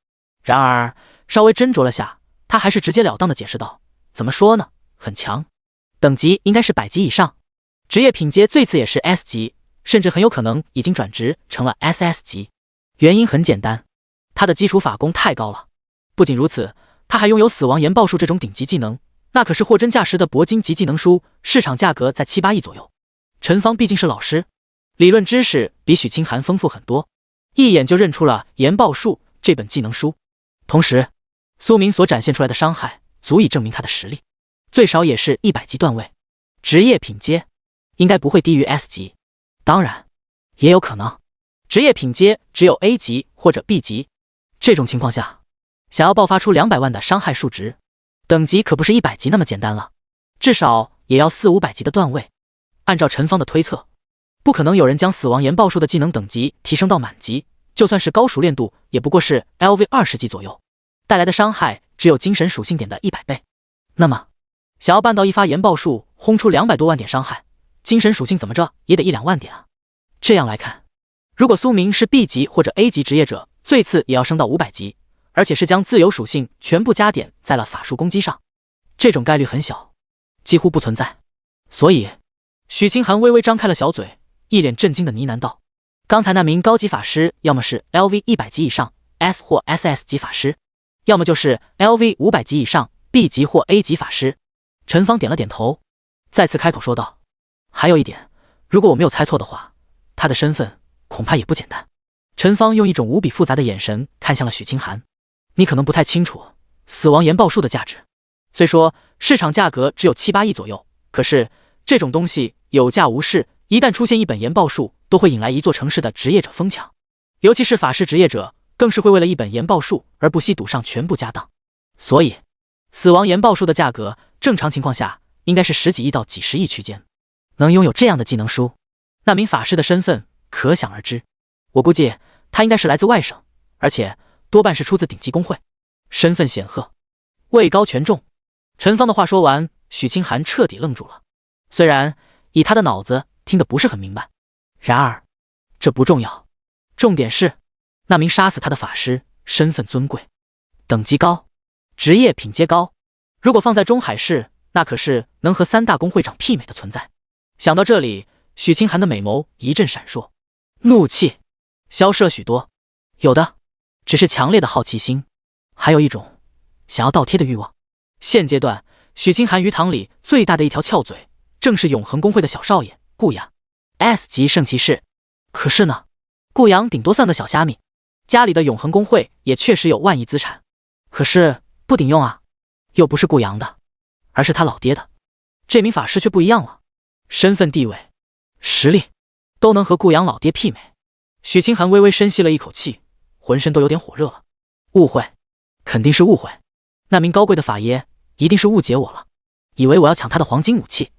Speaker 1: 然而稍微斟酌了下，他还是直截了当的解释道：怎么说呢，很强，等级应该是100级以上，职业品阶最次也是 S 级，甚至很有可能已经转职成了 SS 级。原因很简单，他的基础法功太高了。不仅如此，他还拥有死亡研报术这种顶级技能，那可是货真价实的铂金级技能书，市场价格在7、8亿左右。陈芳毕竟是老师，理论知识比许清寒丰富很多，一眼就认出了研报术这本技能书。同时，苏明所展现出来的伤害足以证明他的实力，最少也是100级段位，职业品阶应该不会低于 S 级，当然也有可能职业品阶只有 A 级或者 B 级。这种情况下，想要爆发出200万的伤害数值，等级可不是100级那么简单了，至少也要400、500级的段位。按照陈芳的推测，不可能有人将死亡研报术的技能等级提升到满级，就算是高熟练度，也不过是 LV20级左右，带来的伤害只有精神属性点的100倍。那么，想要办到一发研报术轰出200多万点伤害，精神属性怎么着也得1-2万点啊！这样来看，如果苏明是 B 级或者 A 级职业者，最次也要升到500级，而且是将自由属性全部加点在了法术攻击上，这种概率很小，几乎不存在。所以，许清寒微微张开了小嘴，一脸震惊的呢喃道：“刚才那名高级法师，要么是 LV100级以上 S 或 SS 级法师，要么就是 LV500级以上 B 级或 A 级法师。”陈芳点了点头，再次开口说道：“还有一点，如果我没有猜错的话，他的身份恐怕也不简单。”陈芳用一种无比复杂的眼神看向了许清寒：“你可能不太清楚死亡研报术的价值，虽说市场价格只有7-8亿左右，可是这种东西有价无市，一旦出现一本研报术，都会引来一座城市的职业者疯抢，尤其是法师职业者，更是会为了一本研报术而不惜赌上全部家当。所以，死亡研报术的价格，正常情况下应该是10几亿到几十亿区间。能拥有这样的技能书，那名法师的身份可想而知。我估计他应该是来自外省，而且多半是出自顶级公会，身份显赫，位高权重。”陈芳的话说完，许清寒彻底愣住了。虽然以他的脑子听得不是很明白，然而这不重要，重点是那名杀死他的法师身份尊贵，等级高，职业品阶高，如果放在中海市，那可是能和3大公会长媲美的存在。想到这里，许清寒的美眸一阵闪烁，怒气消失了许多，有的只是强烈的好奇心，还有一种想要倒贴的欲望。现阶段，许清寒鱼塘里最大的一条翘嘴，正是永恒公会的小少爷顾阳 ，S 级圣骑士。可是呢，顾阳顶多算个小虾米，家里的永恒公会也确实有万亿资产，可是不顶用啊，又不是顾阳的，而是他老爹的。这名法师却不一样了，身份地位、实力都能和顾阳老爹媲美。许清寒微微深吸了一口气，浑身都有点火热了。误会，肯定是误会。那名高贵的法爷一定是误解我了，以为我要抢他的黄金武器。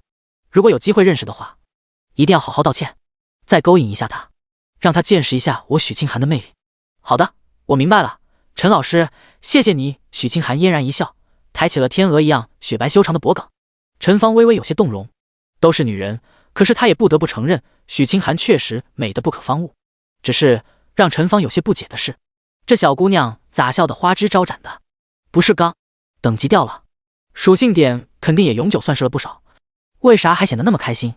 Speaker 1: 如果有机会认识的话，一定要好好道歉，再勾引一下他，让他见识一下我许清寒的魅力。好的，我明白了，陈老师，谢谢你。许清寒嫣然一笑，抬起了天鹅一样雪白修长的脖颈。陈芳微微有些动容，都是女人，可是她也不得不承认，许清寒确实美得不可方物。只是让陈芳有些不解的是，这小姑娘咋笑得花枝招展的？不是刚等级掉了，属性点肯定也永久算是了不少，为啥还显得那么开心？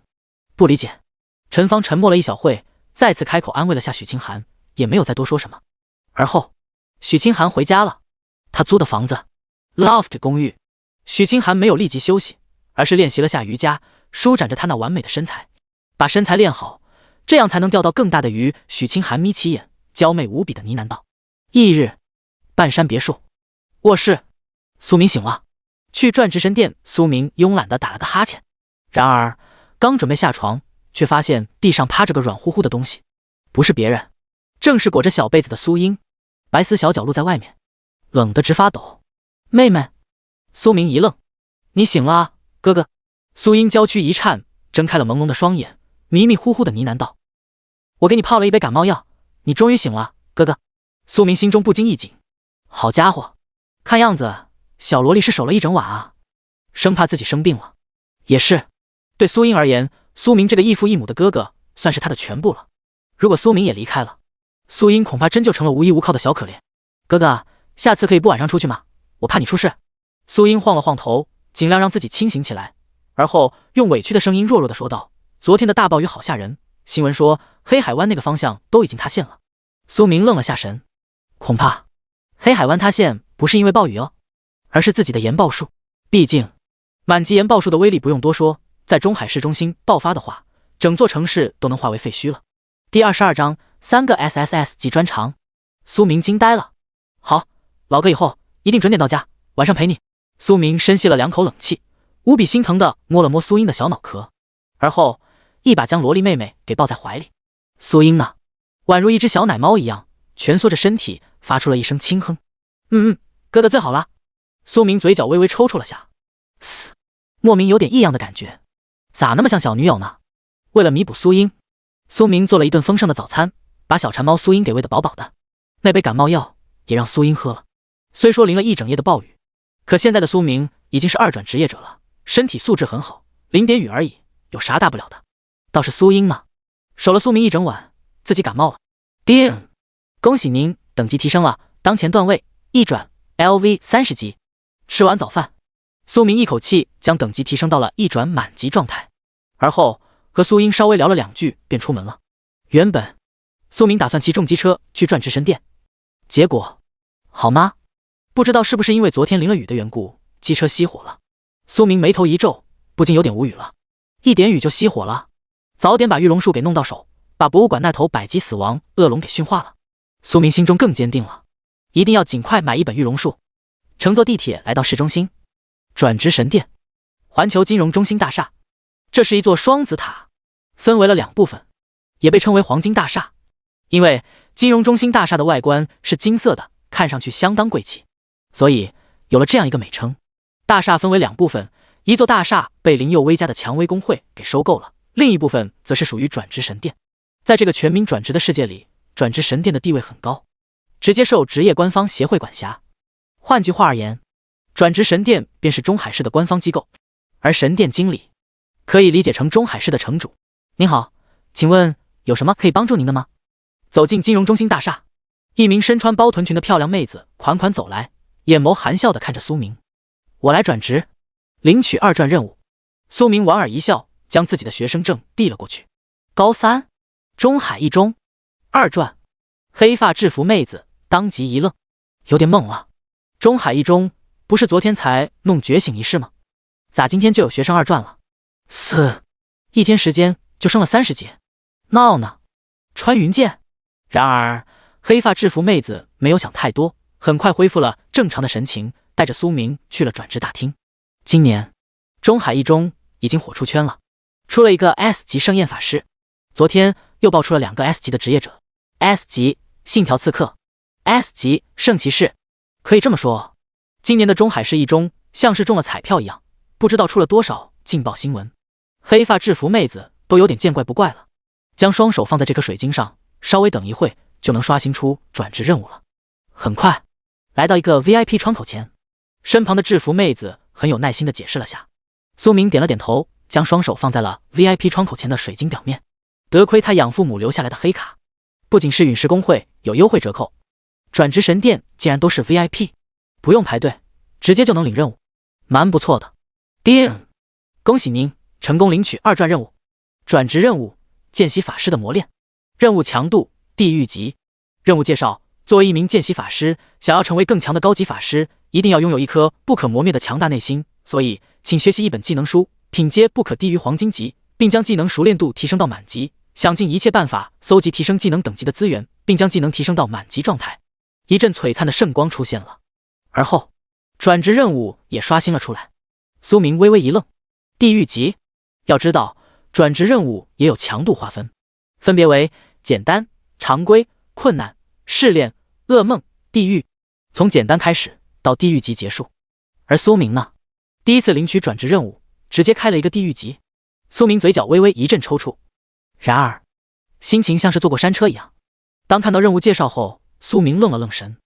Speaker 1: 不理解。陈芳沉默了一小会，再次开口安慰了下许清寒，也没有再多说什么。而后，许清寒回家了，他租的房子 Loft 公寓。许清寒没有立即休息，而是练习了下瑜伽，舒展着他那完美的身材，把身材练好，这样才能钓到更大的鱼。许清寒眯起眼，娇媚无比的呢喃道：“翌日，半山别墅卧室，苏明醒了，去转直神殿。苏明慵懒地打了个哈欠，然而刚准备下床，却发现地上趴着个软乎乎的东西，不是别人，正是裹着小被子的苏英，白丝小脚露在外面，冷得直发抖。妹妹，苏明一愣，你醒了啊，哥哥。苏英娇躯一颤，睁开了朦胧的双眼，迷迷糊糊的呢喃道：“我给你泡了一杯感冒药，你终于醒了，哥哥。”苏明心中不禁一紧，好家伙，看样子小萝莉是守了一整晚啊，生怕自己生病了。也是，对苏英而言，苏明这个异父异母的哥哥算是他的全部了。如果苏明也离开了，苏英恐怕真就成了无依无靠的小可怜。哥哥，下次可以不晚上出去吗？我怕你出事。苏英晃了晃头，尽量让自己清醒起来，而后用委屈的声音弱弱的说道：“昨天的大暴雨好吓人，新闻说黑海湾那个方向都已经塌陷了。”苏明愣了下神，恐怕黑海湾塌陷不是因为暴雨哦，而是自己的研报术。毕竟满级研报术的威力不用多说，在中海市中心爆发的话，整座城市都能化为废墟了。第22章3个 SSS 级专长。苏明惊呆了。好，老哥以后一定准点到家，晚上陪你。苏明深吸了2口冷气，无比心疼地摸了摸苏英的小脑壳，而后一把将萝莉妹妹给抱在怀里。苏英呢，宛如一只小奶猫一样蜷缩着身体，发出了一声轻哼。哥哥最好了。苏明嘴角微微抽搐了下，莫名有点异样的感觉，咋那么像小女友呢？为了弥补苏英，苏明做了一顿丰盛的早餐，把小馋猫苏英给喂得饱饱的。那杯感冒药也让苏英喝了。虽说淋了一整夜的暴雨，可现在的苏明已经是2转职业者了，身体素质很好，淋点雨而已，有啥大不了的。倒是苏英嘛，守了苏明一整晚，自己感冒了。叮！恭喜您等级提升了，当前段位1转 LV 30级。吃完早饭，苏明一口气将等级提升到了1转满级状态，而后和苏英稍微聊了2句便出门了。原本苏明打算骑重机车去转职神殿，结果好吗？不知道是不是因为昨天淋了雨的缘故，机车熄火了。苏明眉头一皱，不禁有点无语了。一点雨就熄火了，早点把玉龙树给弄到手，把博物馆那头百级死亡恶龙给驯化了。苏明心中更坚定了，一定要尽快买一本玉龙树。乘坐地铁来到市中心，转职神殿，环球金融中心大厦。这是一座双子塔，分为了2部分，也被称为黄金大厦，因为金融中心大厦的外观是金色的，看上去相当贵气，所以有了这样一个美称。大厦分为2部分，一座大厦被林佑威家的蔷薇工会给收购了，另一部分则是属于转职神殿。在这个全民转职的世界里，转职神殿的地位很高，直接受职业官方协会管辖。换句话而言，转职神殿便是中海市的官方机构，而神殿经理可以理解成中海市的城主。您好，请问有什么可以帮助您的吗？走进金融中心大厦，一名身穿包臀裙的漂亮妹子款款走来，眼眸含笑地看着苏明。我来转职，领取2转任务。苏明莞尔一笑，将自己的学生证递了过去。高3，中海一中，2转。黑发制服妹子当即一愣，有点懵了。中海一中不是昨天才弄觉醒仪式吗？咋今天就有学生2转了？1天时间就升了30级，闹呢？穿云箭？然而黑发制服妹子没有想太多，很快恢复了正常的神情，带着苏明去了转职大厅。今年中海一中已经火出圈了，出了一个 S 级盛宴法师，昨天又爆出了2个 S 级的职业者， S 级信条刺客， S 级圣骑士。可以这么说，今年的中海市一中像是中了彩票一样，不知道出了多少劲爆新闻。黑发制服妹子都有点见怪不怪了，将双手放在这颗水晶上，稍微等一会就能刷新出转职任务了。很快来到一个 VIP 窗口前，身旁的制服妹子很有耐心地解释了下。苏明点了点头，将双手放在了 VIP 窗口前的水晶表面。得亏他养父母留下来的黑卡，不仅是陨石工会有优惠折扣，转职神殿竟然都是 VIP， 不用排队，直接就能领任务，蛮不错的。叮！恭喜您成功领取2转任务，转职任务见习法师的磨练，任务强度地狱级。任务介绍：作为一名见习法师，想要成为更强的高级法师，一定要拥有一颗不可磨灭的强大内心，所以请学习一本技能书，品阶不可低于黄金级，并将技能熟练度提升到满级，想尽一切办法搜集提升技能等级的资源，并将技能提升到满级状态。一阵璀璨的圣光出现了，而后转职任务也刷新了出来。苏明微微一愣，地狱级。要知道转职任务也有强度划分，分别为简单、常规、困难、试炼、噩梦、地狱，从简单开始到地狱级结束。而苏明呢，第一次领取转职任务，直接开了一个地狱级。苏明嘴角微微一阵抽搐，然而心情像是坐过山车一样。当看到任务介绍后，苏明愣了愣神。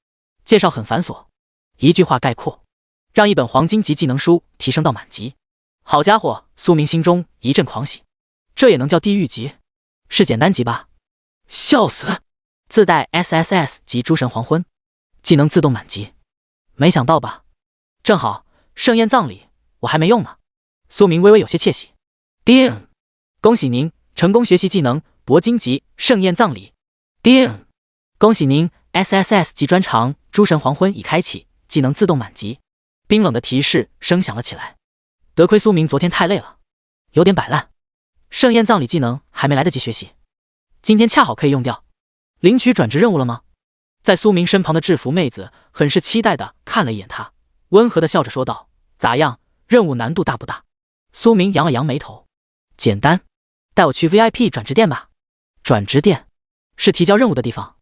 Speaker 1: 介绍很繁琐，一句话概括：让一本黄金级技能书提升到满级。好家伙，苏明心中一阵狂喜，这也能叫地狱级？是简单级吧？笑死！自带 SSS 级诸神黄昏，技能自动满级，没想到吧？正好盛宴葬礼我还没用呢。苏明微微有些窃喜。叮！恭喜您成功学习技能铂金级盛宴葬礼。叮！恭喜您 SSS 级专长诸神黄昏已开启，技能自动满级。冰冷的提示声响了起来。得亏苏明昨天太累了，有点摆烂，盛宴葬礼技能还没来得及学习，今天恰好可以用掉。领取转职任务了吗？在苏明身旁的制服妹子很是期待地看了一眼他，温和地笑着说道：咋样，任务难度大不大？苏明扬了扬眉头，简单，带我去 VIP 转职殿吧。转职殿是提交任务的地方，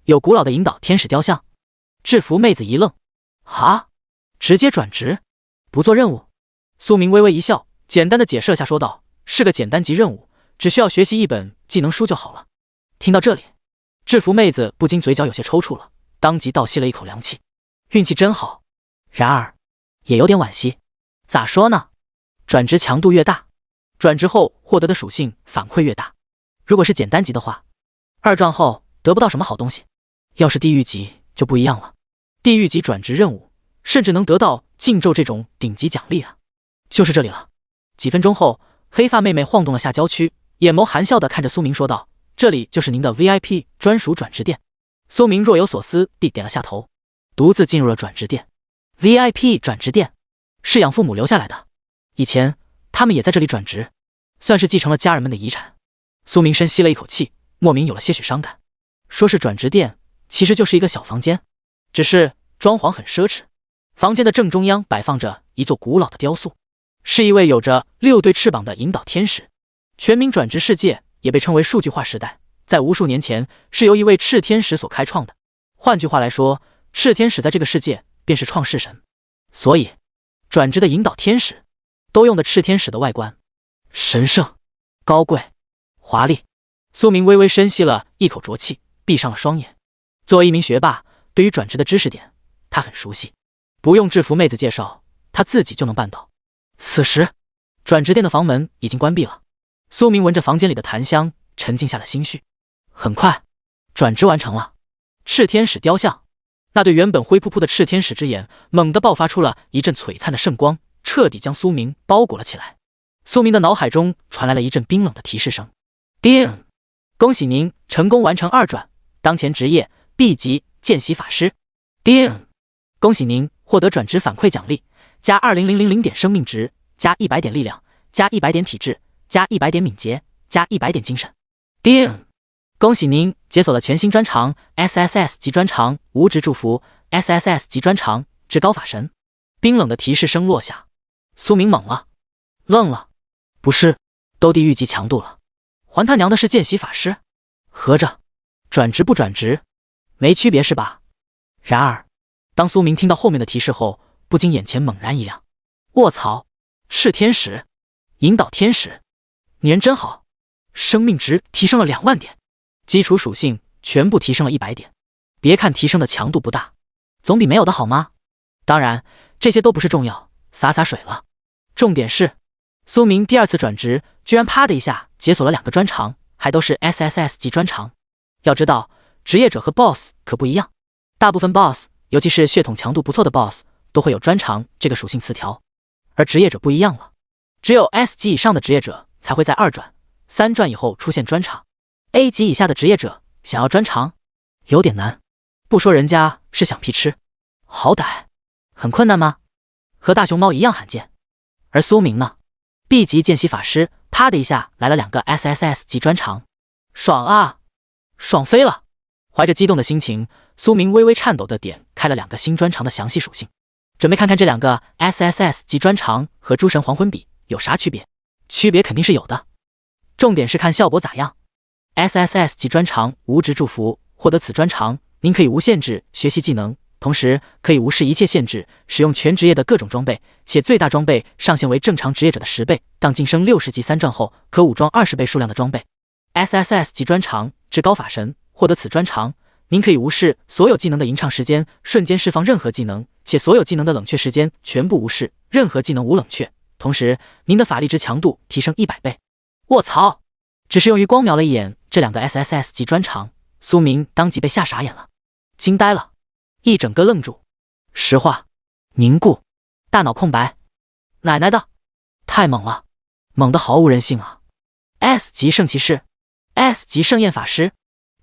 Speaker 1: 有古老的引导天使雕像。制服妹子一愣，啊，直接转职，不做任务？苏明微微一笑，简单的解释了下，说道：是个简单级任务，只需要学习一本技能书就好了。听到这里，制服妹子不禁嘴角有些抽搐了，当即倒吸了一口凉气。运气真好，然而也有点惋惜。咋说呢？转职强度越大，转职后获得的属性反馈越大。如果是简单级的话，二转后得不到什么好东西。要是地狱级就不一样了，地狱级转职任务甚至能得到禁咒这种顶级奖励啊！就是这里了。几分钟后，黑发妹妹晃动了下娇躯，眼眸含笑地看着苏明说道：“这里就是您的 VIP 专属转职店。”苏明若有所思地点了下头，独自进入了转职店。VIP 转职店是养父母留下来的，以前他们也在这里转职，算是继承了家人们的遗产。苏明深吸了一口气，莫名有了些许伤感。说是转职店，其实就是一个小房间，只是装潢很奢侈。房间的正中央摆放着一座古老的雕塑，是一位有着6对翅膀的引导天使。全民转职世界也被称为数据化时代，在无数年前是由一位炽天使所开创的。换句话来说，炽天使在这个世界便是创世神。所以转职的引导天使都用的炽天使的外观，神圣、高贵、华丽。苏明微微深吸了一口浊气，闭上了双眼。作为一名学霸，对于转职的知识点他很熟悉，不用制服妹子介绍，他自己就能办到。此时转职店的房门已经关闭了，苏明闻着房间里的檀香，沉静下了心绪。很快转职完成了。炽天使雕像，那对原本灰扑扑的炽天使之眼猛地爆发出了一阵璀璨的圣光，彻底将苏明包裹了起来。苏明的脑海中传来了一阵冰冷的提示声：叮！恭喜您成功完成2转，当前职业 B 级见习法师。叮！恭喜您获得转职反馈奖励，加2000点生命值，加100点力量，加100点体质，加100点敏捷，加100点精神。叮！恭喜您解锁了全新专长 SSS 级专长无职祝福 SSS 级专长至高法神。冰冷的提示声落下，苏明懵了，愣了。不是，都地狱级强度了，还他娘的是见习法师，合着转职不转职没区别是吧？然而当苏明听到后面的提示后，不禁眼前猛然一亮。卧槽，炽天使，引导天使，你人真好，生命值提升了2万点，基础属性全部提升了100点。别看提升的强度不大，总比没有的好吗？当然这些都不是重要，洒水了。重点是苏明第2次转职居然啪的一下解锁了2个专长，还都是 SSS 级专长。要知道职业者和 BOSS 可不一样，大部分 BOSS 尤其是血统强度不错的 BOSS 都会有专长这个属性词条，而职业者不一样了，只有 S 级以上的职业者才会在2转、3转以后出现专长。A 级以下的职业者想要专长有点难，不说人家是想屁吃，好歹很困难吗？和大熊猫一样罕见。而苏明呢， B 级见习法师啪的一下来了2个 SSS 级专长，爽啊，爽飞了！怀着激动的心情，苏明微微颤抖地点开了2个新专长的详细属性，准备看看这2个 SSS 级专长和诸神黄昏比有啥区别。区别肯定是有的，重点是看效果咋样。SSS 级专长无职祝福，获得此专长，您可以无限制学习技能，同时可以无视一切限制使用全职业的各种装备，且最大装备上限为正常职业者的10倍。当晋升60级3转后，可武装20倍数量的装备。SSS 级专长至高法神，获得此专长，您可以无视所有技能的吟唱时间，瞬间释放任何技能，且所有技能的冷却时间全部无视，任何技能无冷却。同时，您的法力值强度提升100倍。卧槽！只是用余光瞄了一眼这2个 SSS 级专长，苏明当即被吓傻眼了，惊呆了，一整个愣住，石化、凝固，大脑空白。奶奶的，太猛了，猛得毫无人性啊！ S 级圣骑士， S 级圣焰法师，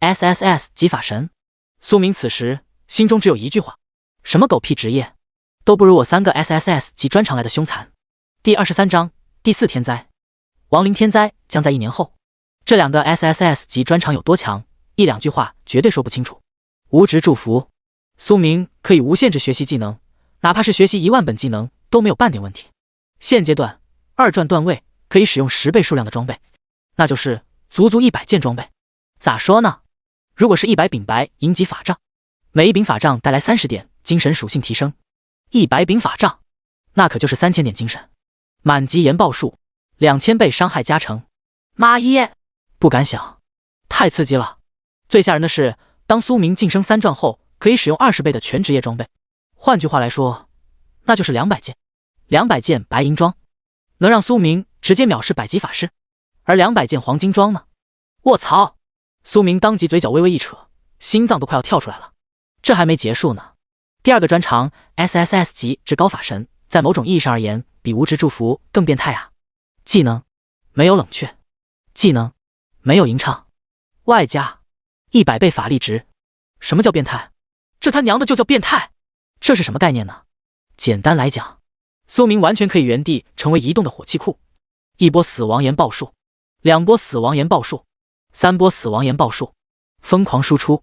Speaker 1: SSS 级法神。苏明此时心中只有一句话：什么狗屁职业，都不如我3个 SSS 级专长来的凶残。第23章第4天灾，亡灵天灾将在1年后。这2个 SSS 级专长有多强，一两句话绝对说不清楚。无职祝福，苏明可以无限制学习技能，哪怕是学习1万本技能都没有半点问题。现阶段2转段位可以使用10倍数量的装备，那就是足足100件装备。咋说呢？如果是100柄白银级法杖，每一柄法杖带来30点精神属性提升，100柄法杖那可就是3000点精神。满级研报术，2000倍伤害加成，妈耶！不敢想，太刺激了。最吓人的是，当苏明晋升3转后，可以使用20倍的全职业装备。换句话来说，那就是200件，200件白银装，能让苏明直接藐视百级法师。而200件黄金装呢？卧槽！苏明当即嘴角微微一扯，心脏都快要跳出来了。这还没结束呢。第二个专长 SSS 级至高法神，在某种意义上而言，比无职祝福更变态啊！技能没有冷却，技能没有吟唱，外加100倍法力值。什么叫变态？这他娘的就叫变态！这是什么概念呢？简单来讲，苏明完全可以原地成为移动的火器库，一波死亡岩爆数，2波死亡岩爆数，3波死亡岩爆数，疯狂输出，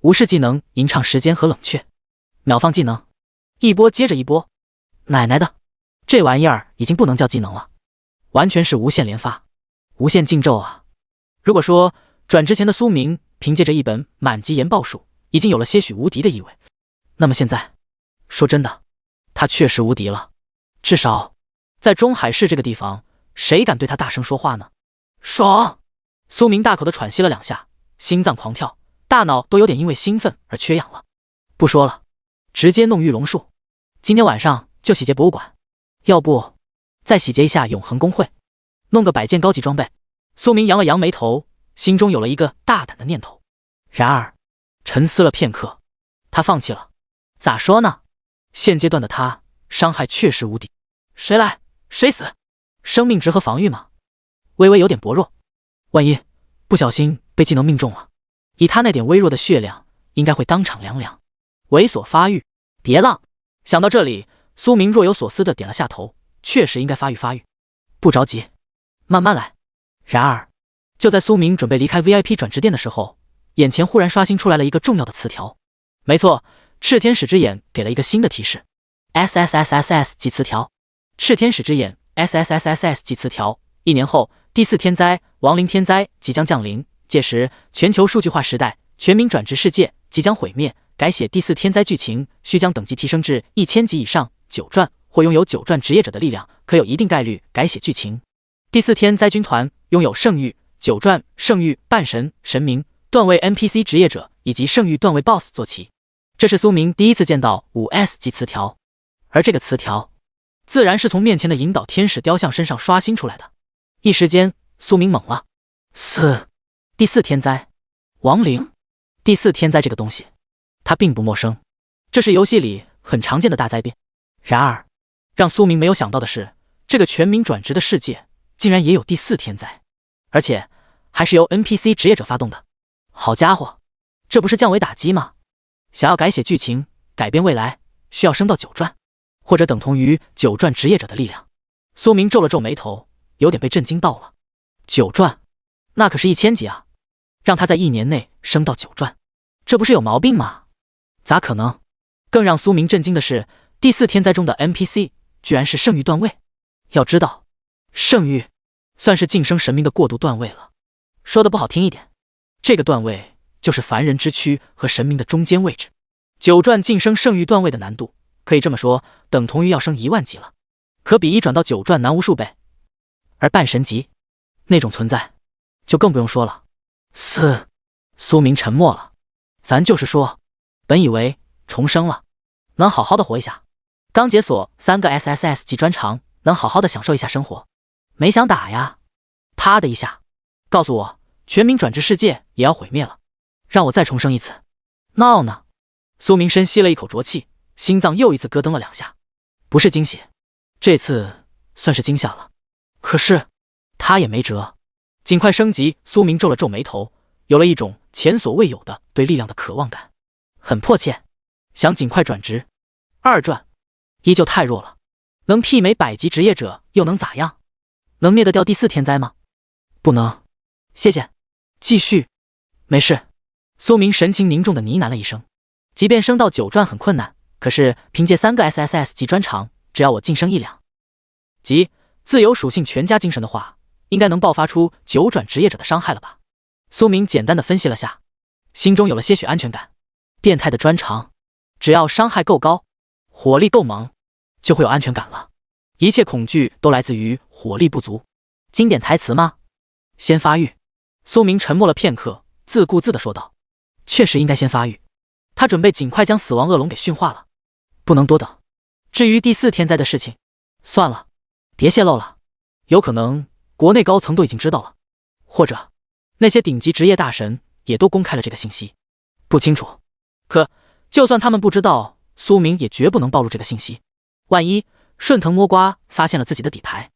Speaker 1: 无视技能吟唱时间和冷却，秒放技能，一波接着一波。奶奶的，这玩意儿已经不能叫技能了，完全是无限连发，无限禁咒啊！如果说转职前的苏明凭借着一本满级岩爆术已经有了些许无敌的意味，那么现在说真的，他确实无敌了。至少在中海市这个地方，谁敢对他大声说话呢？爽！苏明大口的喘息了2下，心脏狂跳，大脑都有点因为兴奋而缺氧了。不说了，直接弄玉龙术，今天晚上就洗劫博物馆，要不再洗劫一下永恒公会，弄个100件高级装备。苏明扬了扬眉头，心中有了一个大胆的念头。然而沉思了片刻，他放弃了。咋说呢？现阶段的他伤害确实无敌，谁来谁死，生命值和防御嘛，微微有点薄弱。万一不小心被技能命中了，以他那点微弱的血量，应该会当场凉凉。猥琐发育，别浪。想到这里，苏明若有所思的点了下头，确实应该发育发育，不着急，慢慢来。然而就在苏明准备离开 VIP 转职店的时候，眼前忽然刷新出来了一个重要的词条。没错，炽天使之眼给了一个新的提示。SSSSS 级词条，炽天使之眼 SSSSS 级词条。1年后，第4天灾亡灵天灾即将降临，届时全球数据化时代，全民转职世界即将毁灭。改写第4天灾剧情，需将等级提升至1000级以上，9转或拥有9转职业者的力量，可有一定概率改写剧情。第4天灾军团拥有圣域、9转圣域半神、神明、段位 NPC 职业者以及圣域段位 BOSS 坐骑。这是苏明第一次见到5S 级词条，而这个词条自然是从面前的引导天使雕像身上刷新出来的。一时间，苏明懵了。第4天灾，亡灵。第4天灾这个东西，他并不陌生，这是游戏里很常见的大灾变。然而，让苏明没有想到的是，这个全民转职的世界竟然也有第4天灾，而且还是由 NPC 职业者发动的。好家伙，这不是降维打击吗？想要改写剧情、改变未来，需要升到9转，或者等同于9转职业者的力量。苏明皱了皱眉头，有点被震惊到了。9转，那可是1000级啊！让他在1年内升到9转，这不是有毛病吗？咋可能？更让苏明震惊的是，第4天灾中的 NPC 居然是圣域段位。要知道，圣域算是晋升神明的过渡段位了。说的不好听一点，这个段位就是凡人之躯和神明的中间位置。9转晋升圣域段位的难度，可以这么说，等同于要升1万级了，可比1转到9转难无数倍。而半神级那种存在，就更不用说了。苏明沉默了。咱就是说，本以为重生了，能好好的活一下，刚解锁3个 SSS 级专长，能好好的享受一下生活，没想打呀，啪的一下，告诉我全民转职世界也要毁灭了，让我再重生一次，闹呢？苏明深吸了一口浊气，心脏又一次咯噔了2下，不是惊喜，这次算是惊吓了。可是他也没辙，尽快升级。苏明皱了皱眉头，有了一种前所未有的对力量的渴望感，很迫切，想尽快转职。2转依旧太弱了，能媲美100级职业者又能咋样？能灭得掉第4天灾吗？不能。谢谢。继续。没事。苏明神情凝重的呢喃了一声。即便升到9转很困难，可是凭借3个 SSS 级专长，只要我晋升1两级自由属性全加精神的话，应该能爆发出9转职业者的伤害了吧？苏明简单的分析了下，心中有了些许安全感。变态的专长，只要伤害够高，火力够猛，就会有安全感了。一切恐惧都来自于火力不足。经典台词吗？先发育。苏明沉默了片刻，自顾自地说道：“确实应该先发育。”他准备尽快将死亡恶龙给驯化了，不能多等。至于第4天灾的事情，算了，别泄露了。有可能国内高层都已经知道了，或者那些顶级职业大神也都公开了这个信息。不清楚，可就算他们不知道，苏明也绝不能暴露这个信息。万一顺藤摸瓜发现了自己的底牌，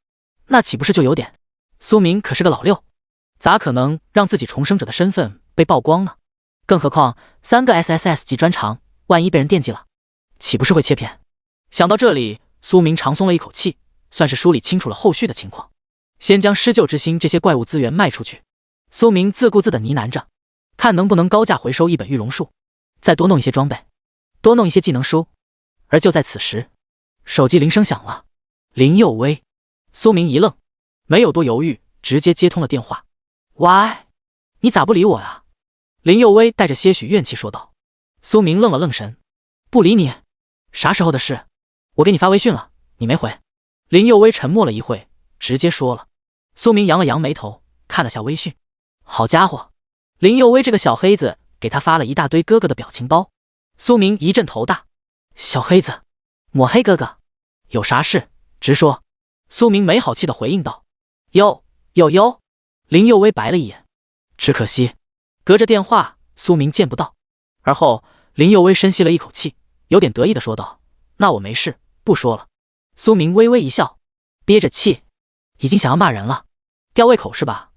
Speaker 1: 那岂不是就有点……苏明可是个老六，咋可能让自己重生者的身份被曝光呢？更何况3个 SSS 级专长，万一被人惦记了，岂不是会切片？想到这里，苏明长松了一口气，算是梳理清楚了后续的情况。先将施救之心这些怪物资源卖出去。苏明自顾自地呢喃着，看能不能高价回收1本玉榕树，再多弄一些装备，多弄一些技能书。而就在此时，手机铃声响了，林佑威。苏明一愣，没有多犹豫，直接接通了电话。喂，你咋不理我呀？林佑威带着些许怨气说道。苏明愣了愣神，不理你？啥时候的事？我给你发微信了，你没回。林佑威沉默了一会，直接说了。苏明扬了扬眉头，看了下微信。好家伙，林佑威这个小黑子给他发了一大堆哥哥的表情包。苏明一阵头大，小黑子，抹黑哥哥，有啥事直说。苏明没好气地回应道。哟。林佑威白了一眼，只可惜隔着电话苏明见不到。而后林佑威深吸了一口气，有点得意地说道：“那我没事，不说了。”苏明微微一笑，憋着气，已经想要骂人了，吊胃口是吧？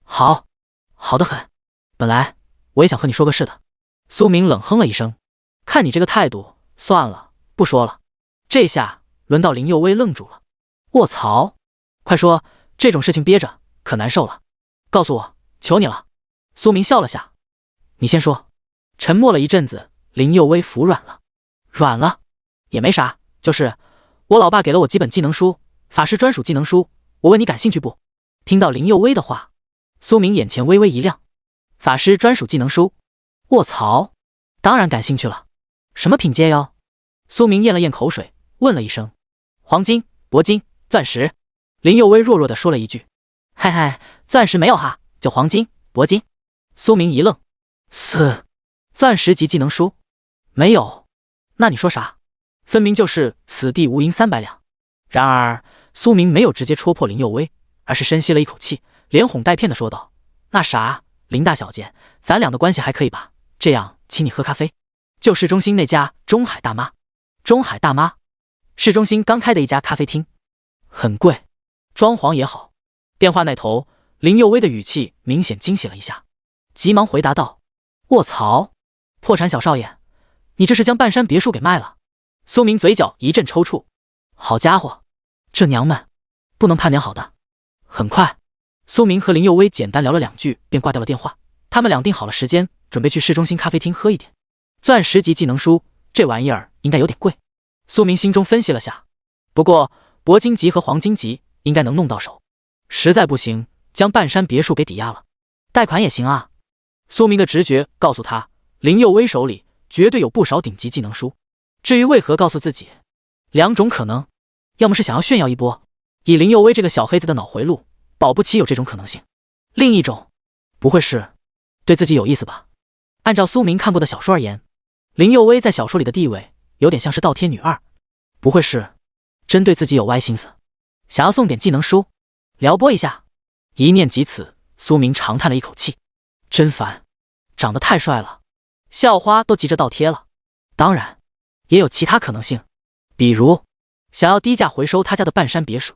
Speaker 1: 好的很，本来我也想和你说个事的。苏明冷哼了一声，看你这个态度，算了，不说了。这下轮到林佑威愣住了。卧槽，快说，这种事情憋着可难受了，告诉我，求你了。苏明笑了下，你先说。沉默了一阵子，林佑威服软了。软了也没啥，就是我老爸给了我几本技能书，法师专属技能书，我问你感兴趣不？听到林佑威的话，苏明眼前微微一亮。法师专属技能书？卧槽，当然感兴趣了。什么品阶哟？苏明咽了咽口水，问了一声。黄金、铂金、钻石。林佑威弱弱地说了一句。嗨嗨，钻石没有哈，就黄金、铂金。苏明一愣。钻石级技能书？没有。那你说啥？分明就是此地无银300两。然而苏明没有直接戳破林佑威，而是深吸了一口气，连哄带骗地说道：“那啥，林大小姐，咱俩的关系还可以吧？这样，请你喝咖啡。就市中心那家中海大妈。”中海大妈，市中心刚开的一家咖啡厅，很贵，装潢也好。电话那头，林佑威的语气明显惊喜了一下，急忙回答道：“卧槽，破产小少爷，你这是将半山别墅给卖了？”苏明嘴角一阵抽搐，好家伙，这娘们不能盼点好的。很快，苏明和林佑威简单聊了2句，便挂掉了电话。他们俩定好了时间，准备去市中心咖啡厅喝一点。钻石级技能书，这玩意儿应该有点贵。苏明心中分析了下，不过铂金级和黄金级应该能弄到手。实在不行，将半山别墅给抵押了，贷款也行啊。苏明的直觉告诉他，林佑威手里绝对有不少顶级技能书。至于为何告诉自己，2种可能，要么是想要炫耀一波，以林佑威这个小黑子的脑回路，保不齐有这种可能性；另一种，不会是对自己有意思吧？按照苏明看过的小说而言，林佑威在小说里的地位有点像是倒贴女二，不会是真对自己有歪心思，想要送点技能书撩拨一下？一念及此，苏明长叹了一口气，真烦，长得太帅了，校花都急着倒贴了。当然也有其他可能性，比如想要低价回收他家的半山别墅。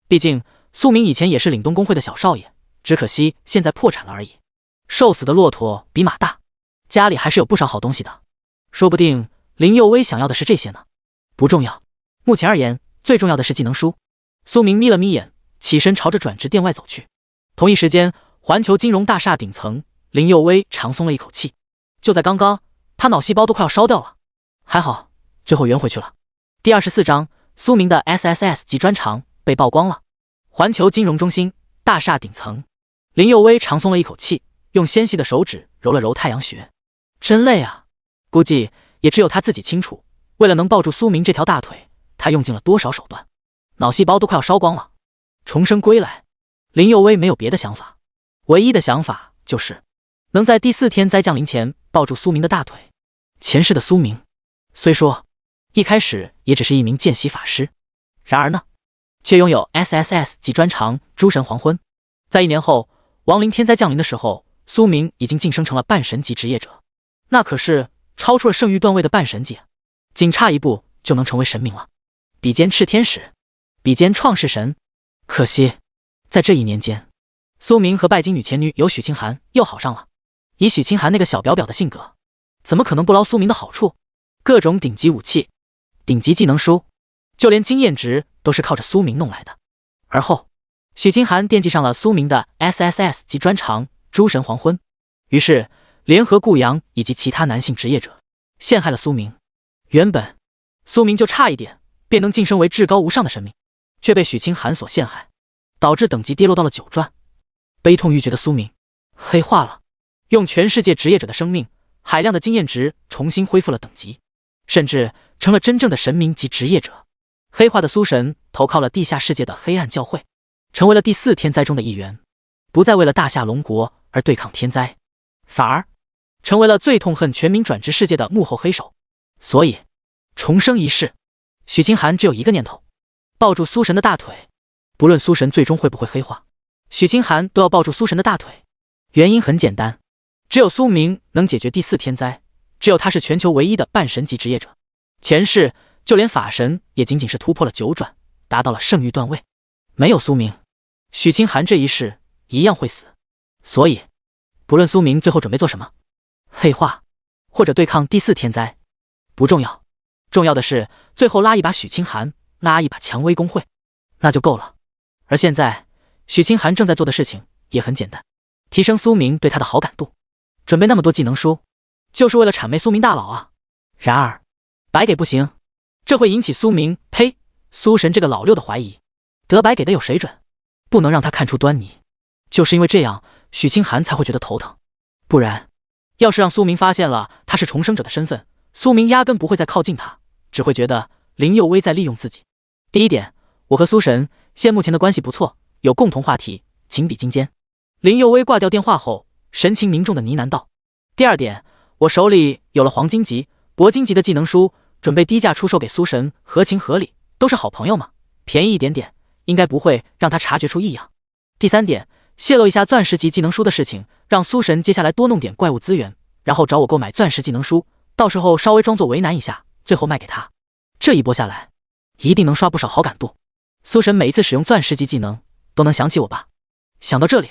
Speaker 1: 毕竟苏明以前也是岭东公会的小少爷，只可惜现在破产了而已。瘦死的骆驼比马大，家里还是有不少好东西的，说不定林佑威想要的是这些呢。不重要，目前而言最重要的是技能书。苏明眯了眯眼，起身朝着转职店外走去。同一时间，环球金融大厦顶层，林佑威长松了一口气。就在刚刚，他脑细胞都快要烧掉了，还好最后圆回去了。第24章，苏明的 SSS 级专长被曝光了。环球金融中心大厦顶层，林佑威长松了一口气，用纤细的手指揉了揉太阳穴。真累啊，估计也只有他自己清楚，为了能抱住苏明这条大腿，他用尽了多少手段，脑细胞都快要烧光了。重生归来，林佑威没有别的想法，唯一的想法就是能在第4天灾降临前抱住苏明的大腿。前世的苏明虽说一开始也只是一名见习法师，然而呢，却拥有 SSS 级专长诸神黄昏。在1年后亡灵天灾降临的时候，苏明已经晋升成了半神级职业者，那可是超出了圣域段位的半神级，仅差一步就能成为神明了。比肩炽天使，比肩创世神。可惜在这1年间，苏明和拜金女前女友许清寒又好上了。以许清寒那个小表表的性格，怎么可能不捞苏明的好处？各种顶级武器、顶级技能书，就连经验值都是靠着苏明弄来的。而后许清寒惦记上了苏明的 SSS 级专长诸神黄昏，于是联合顾阳以及其他男性职业者陷害了苏明。原本苏明就差一点便能晋升为至高无上的神明，却被许清寒所陷害，导致等级跌落到了9传。悲痛欲绝的苏明黑化了，用全世界职业者的生命海量的经验值重新恢复了等级，甚至成了真正的神明级职业者。黑化的苏神投靠了地下世界的黑暗教会，成为了第4天灾中的一员，不再为了大夏龙国而对抗天灾，反而成为了最痛恨全民转职世界的幕后黑手。所以重生一世，许清寒只有一个念头，抱住苏神的大腿。不论苏神最终会不会黑化，许清寒都要抱住苏神的大腿。原因很简单，只有苏明能解决第4天灾，只有他是全球唯一的半神级职业者。前世就连法神也仅仅是突破了9转，达到了圣域段位。没有苏明，许清寒这一世一样会死。所以不论苏明最后准备做什么，黑化或者对抗第4天灾不重要，重要的是最后拉一把许清寒，拉一把蔷薇公会，那就够了。而现在许清寒正在做的事情也很简单，提升苏明对他的好感度。准备那么多技能书，就是为了谄媚苏明大佬啊。然而白给不行，这会引起苏神这个老六的怀疑。得白给的有水准，不能让他看出端倪。就是因为这样，许清寒才会觉得头疼。不然要是让苏明发现了他是重生者的身份，苏明压根不会再靠近他，只会觉得林佑威在利用自己。第一点，我和苏神现目前的关系不错，有共同话题，情比金坚。林佑威挂掉电话后，神情凝重的呢喃道。第二点，我手里有了黄金级、铂金级的技能书，准备低价出售给苏神，合情合理，都是好朋友嘛，便宜一点点，应该不会让他察觉出异样。第三点，泄露一下钻石级技能书的事情，让苏神接下来多弄点怪物资源，然后找我购买钻石技能书，到时候稍微装作为难一下，最后卖给他。这一波下来，一定能刷不少好感度。苏神每一次使用钻石级技能，都能想起我吧。想到这里，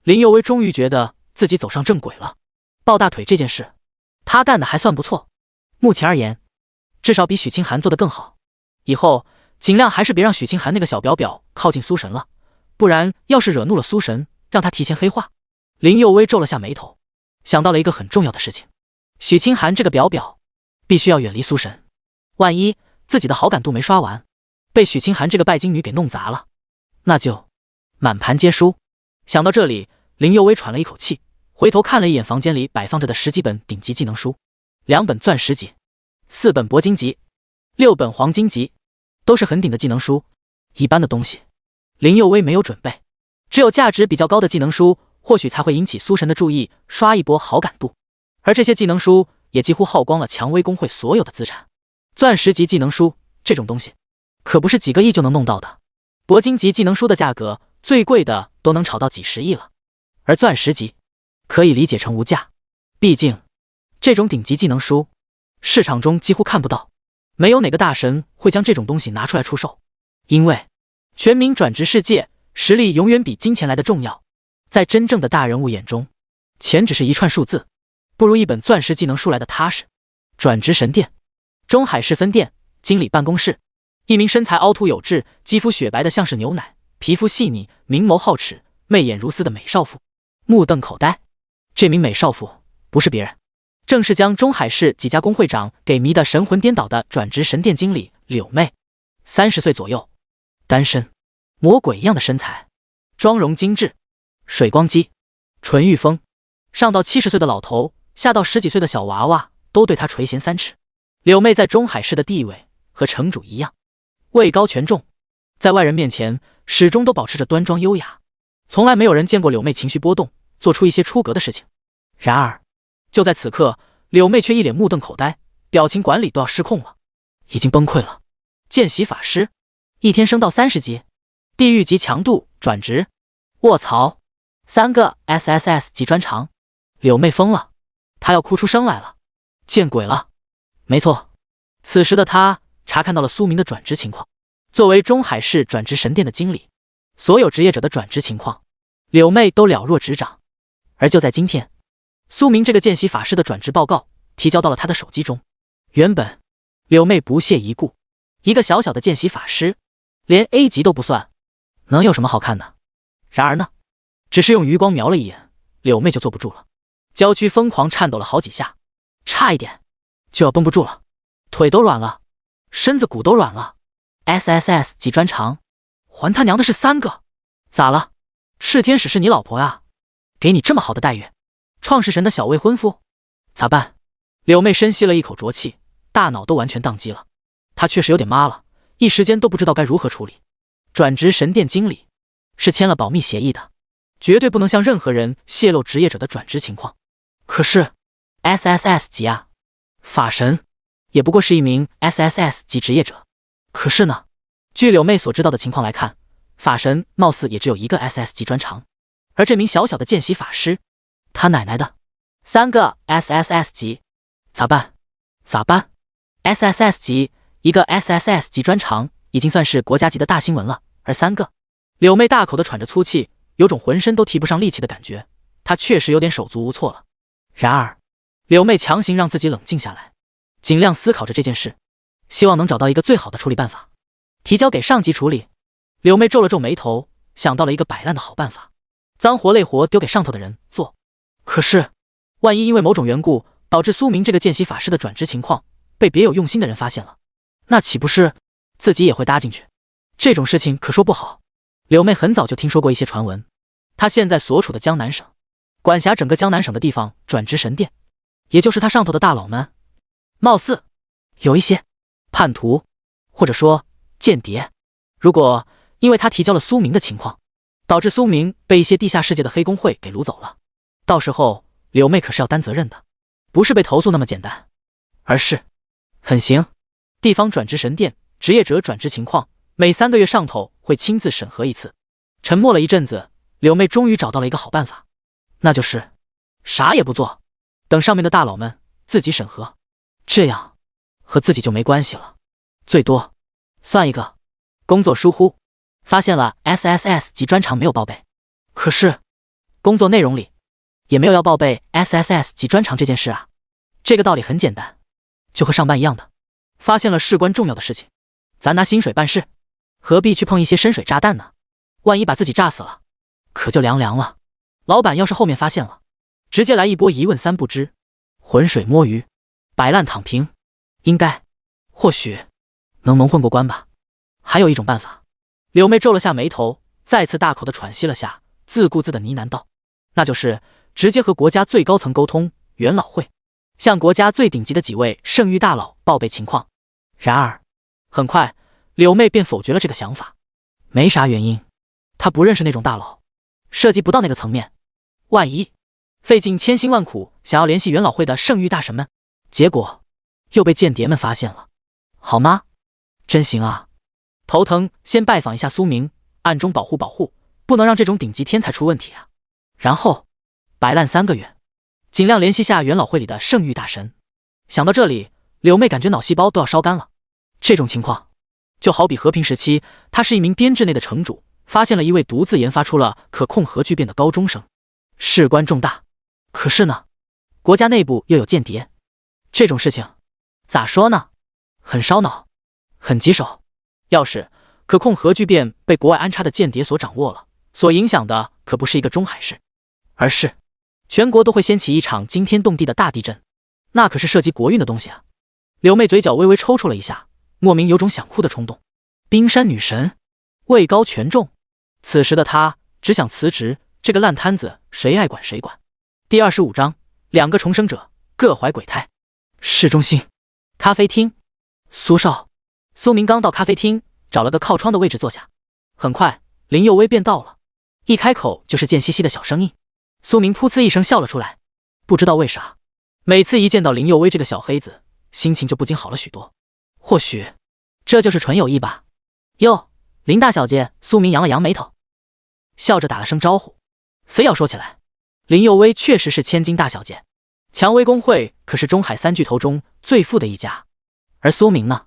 Speaker 1: 林佑威终于觉得自己走上正轨了。抱大腿这件事，他干的还算不错。目前而言，至少比许清寒做得更好。以后尽量还是别让许清寒那个小表表靠近苏神了，不然要是惹怒了苏神，让他提前黑化。林佑威皱了下眉头，想到了一个很重要的事情：许清寒这个表表必须要远离苏神，万一自己的好感度没刷完，被许清寒这个拜金女给弄砸了，那就满盘皆输。想到这里，林佑威喘了一口气，回头看了一眼房间里摆放着的10几本顶级技能书，2本钻石级，4本铂金级，6本黄金级，都是很顶的技能书。一般的东西林佑威没有准备，只有价值比较高的技能书或许才会引起苏神的注意，刷一波好感度。而这些技能书也几乎耗光了蔷薇公会所有的资产。钻石级技能书这种东西可不是几个亿就能弄到的，铂金级技能书的价格最贵的都能炒到几十亿了，而钻石级可以理解成无价。毕竟这种顶级技能书市场中几乎看不到，没有哪个大神会将这种东西拿出来出售。因为全民转职世界，实力永远比金钱来的重要。在真正的大人物眼中，钱只是一串数字，不如一本钻石技能书来的踏实。转职神殿，中海市分店经理办公室，一名身材凹凸有致、肌肤雪白的像是牛奶、皮肤细腻、明眸皓齿、媚眼如丝的美少妇目瞪口呆。这名美少妇不是别人，正是将中海市几家工会长给迷得神魂颠倒的转职神殿经理柳妹。30岁左右，单身，魔鬼一样的身材，妆容精致，水光肌，纯欲风。上到70岁的老头，下到10几岁的小娃娃，都对她垂涎3尺。柳妹在中海市的地位和城主一样，位高权重，在外人面前始终都保持着端庄优雅。从来没有人见过柳妹情绪波动，做出一些出格的事情。然而，就在此刻，柳妹却一脸目瞪口呆，表情管理都要失控了，已经崩溃了。见习法师，一天升到30级，地狱级强度转职。卧槽，3个 SSS 级专长，柳妹疯了，她要哭出声来了。见鬼了！没错，此时的她查看到了苏明的转职情况。作为中海市转职神殿的经理，所有职业者的转职情况，柳妹都了若指掌。而就在今天，苏明这个见习法师的转职报告提交到了他的手机中。原本柳妹不屑一顾，一个小小的见习法师，连 A 级都不算，能有什么好看的？然而呢，只是用余光瞄了一眼，柳妹就坐不住了，娇躯疯狂颤抖了好几下，差一点就要绷不住了，腿都软了，身子骨都软了。SSS 级专长，还他娘的是3个！咋了？赤天使是你老婆啊？给你这么好的待遇，创世神的小未婚夫，咋办？柳妹深吸了一口浊气，大脑都完全宕机了。她确实有点妈了，一时间都不知道该如何处理。转职神殿经理是签了保密协议的，绝对不能向任何人泄露职业者的转职情况。可是 SSS 级啊，法神也不过是一名 SSS 级职业者。可是呢，据柳妹所知道的情况来看，法神貌似也只有一个 SS 级专长，而这名小小的见习法师，他奶奶的，3个 SSS 级，咋办？咋办 ？SSS 级，一个 SSS 级专长已经算是国家级的大新闻了，而3个，柳妹大口的喘着粗气，有种浑身都提不上力气的感觉，她确实有点手足无措了。然而，柳妹强行让自己冷静下来，尽量思考着这件事，希望能找到一个最好的处理办法，提交给上级处理。柳妹皱了皱眉头，想到了一个摆烂的好办法，脏活累活丢给上头的人做。可是，万一因为某种缘故导致苏明这个见习法师的转职情况被别有用心的人发现了，那岂不是自己也会搭进去？这种事情可说不好。柳妹很早就听说过一些传闻，她现在所处的江南省，管辖整个江南省的地方转职神殿，也就是她上头的大佬们，貌似有一些叛徒，或者说间谍。如果因为他提交了苏明的情况，导致苏明被一些地下世界的黑工会给掳走了，到时候柳妹可是要担责任的，不是被投诉那么简单，而是很行。地方转职神殿职业者转职情况，每3个月上头会亲自审核一次。沉默了一阵子，柳妹终于找到了一个好办法，那就是啥也不做，等上面的大佬们自己审核，这样和自己就没关系了，最多算一个工作疏忽，发现了 SSS 级专长没有报备，可是工作内容里也没有要报备 SSS 级专长这件事啊。这个道理很简单，就和上班一样的，发现了事关重要的事情，咱拿薪水办事，何必去碰一些深水炸弹呢？万一把自己炸死了，可就凉凉了。老板要是后面发现了，直接来一波一问3不知，浑水摸鱼，摆烂躺平，应该或许能蒙混过关吧。还有一种办法，柳妹皱了下眉头，再次大口的喘息了下，自顾自的呢喃道，那就是直接和国家最高层沟通，元老会向国家最顶级的几位圣域大佬报备情况。然而很快柳妹便否决了这个想法，没啥原因，她不认识那种大佬，涉及不到那个层面，万一费尽千辛万苦想要联系元老会的圣域大神们，结果又被间谍们发现了，好吗？真行啊，头疼先拜访一下苏明，暗中保护保护，不能让这种顶级天才出问题啊。然后摆烂3个月，尽量联系下元老会里的圣域大神。想到这里，柳妹感觉脑细胞都要烧干了。这种情况就好比和平时期，她是一名编制内的城主，发现了一位独自研发出了可控核聚变的高中生，事关重大。可是呢，国家内部又有间谍，这种事情咋说呢？很烧脑，很棘手。要是可控核聚变被国外安插的间谍所掌握了，所影响的可不是一个中海市，而是全国都会掀起一场惊天动地的大地震，那可是涉及国运的东西啊。柳妹嘴角微微抽搐了一下，莫名有种想哭的冲动。冰山女神，位高权重，此时的她只想辞职，这个烂摊子谁爱管谁管。第25章，2个重生者各怀鬼胎。市中心咖啡厅，苏少、苏明刚到咖啡厅，找了个靠窗的位置坐下。很快林佑威便到了。一开口就是贱兮兮的小声音。苏明噗呲一声笑了出来，不知道为啥，每次一见到林佑威这个小黑子，心情就不禁好了许多。或许这就是纯友谊吧。哟，林大小姐，苏明扬了扬眉头，笑着打了声招呼，非要说起来，林佑威确实是千金大小姐，蔷薇公会可是中海三巨头中最富的一家，而苏明呢，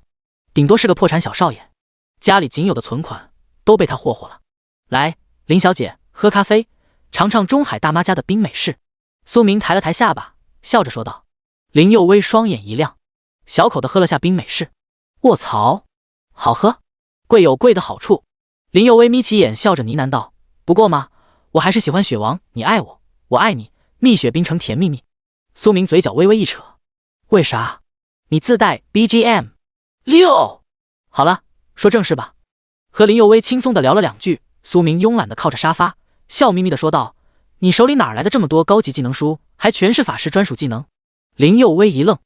Speaker 1: 顶多是个破产小少爷，家里仅有的存款都被他霍霍了。来，林小姐，喝咖啡，尝尝中海大妈家的冰美式。苏明抬了抬下巴，笑着说道。林佑威双眼一亮，小口的喝了下冰美式。卧槽，好喝，贵有贵的好处。林佑威眯起眼，笑着呢喃道：不过嘛，我还是喜欢雪王，你爱我，我爱你，蜜雪冰城甜蜜蜜。苏明嘴角微微一扯，为啥？你自带 BGM。六，好了，说正事吧。和林佑威轻松的聊了两句，苏明慵懒的靠着沙发，笑眯眯的说道：你手里哪来的这么多高级技能书，还全是法师专属技能？林佑威一愣，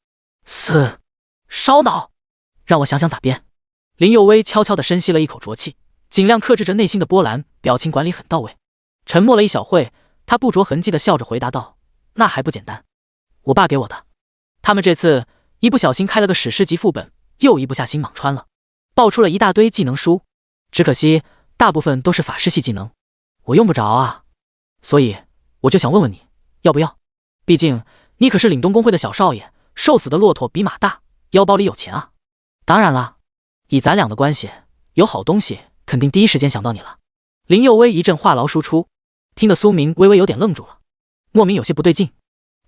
Speaker 1: 烧脑，让我想想咋编。林佑威悄悄地深吸了一口浊气，尽量克制着内心的波澜，表情管理很到位。沉默了一小会，他不着痕迹地笑着回答道：那还不简单，我爸给我的。他们这次一不小心开了个史诗级副本，又一不下心莽穿了，爆出了一大堆技能书，只可惜大部分都是法师系技能，我用不着啊，所以我就想问问你，要不要？毕竟你可是岭东公会的小少爷，瘦死的骆驼比马大，腰包里有钱啊。当然了，以咱俩的关系，有好东西肯定第一时间想到你了。林佑威一阵话痨输出，听得苏明微微有点愣住了，莫名有些不对劲，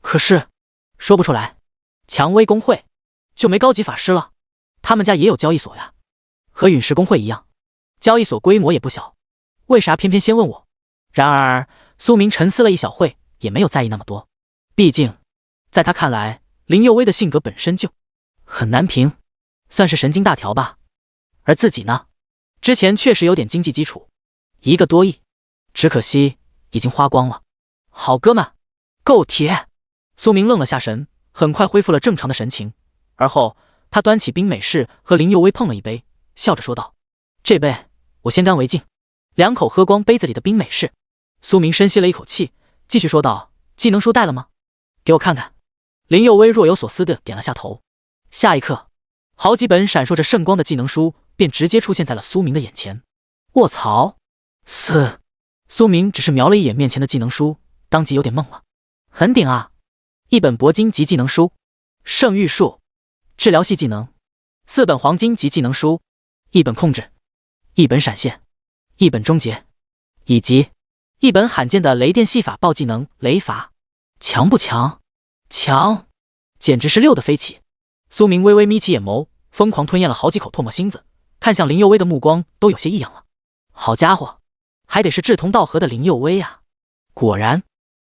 Speaker 1: 可是说不出来。蔷薇公会就没高级法师了？他们家也有交易所呀，和陨石公会一样，交易所规模也不小，为啥偏偏先问我？然而苏明沉思了一小会，也没有在意那么多，毕竟在他看来，林佑威的性格本身就很难评，算是神经大条吧。而自己呢，之前确实有点经济基础，1个多亿，只可惜已经花光了。好哥们，够铁！苏明愣了下神，很快恢复了正常的神情，而后他端起冰美式和林佑威碰了一杯，笑着说道：这杯我先干为敬。2口喝光杯子里的冰美式，苏明深吸了一口气，继续说道：技能书带了吗？给我看看。林佑威若有所思地点了下头。下一刻，好几本闪烁着圣光的技能书便直接出现在了苏明的眼前。卧槽！4，苏明只是瞄了一眼面前的技能书，当即有点懵了。很顶啊！一本铂金级技能书，圣域术，治疗系技能；4本黄金级技能书，一本控制，一本闪现，一本终结，以及一本罕见的雷电系法爆技能雷法。强不强？强，简直是溜得飞起。苏明微微眯起眼眸，疯狂吞咽了好几口唾沫星子，看向林佑威的目光都有些异样了。好家伙，还得是志同道合的林佑威啊！果然，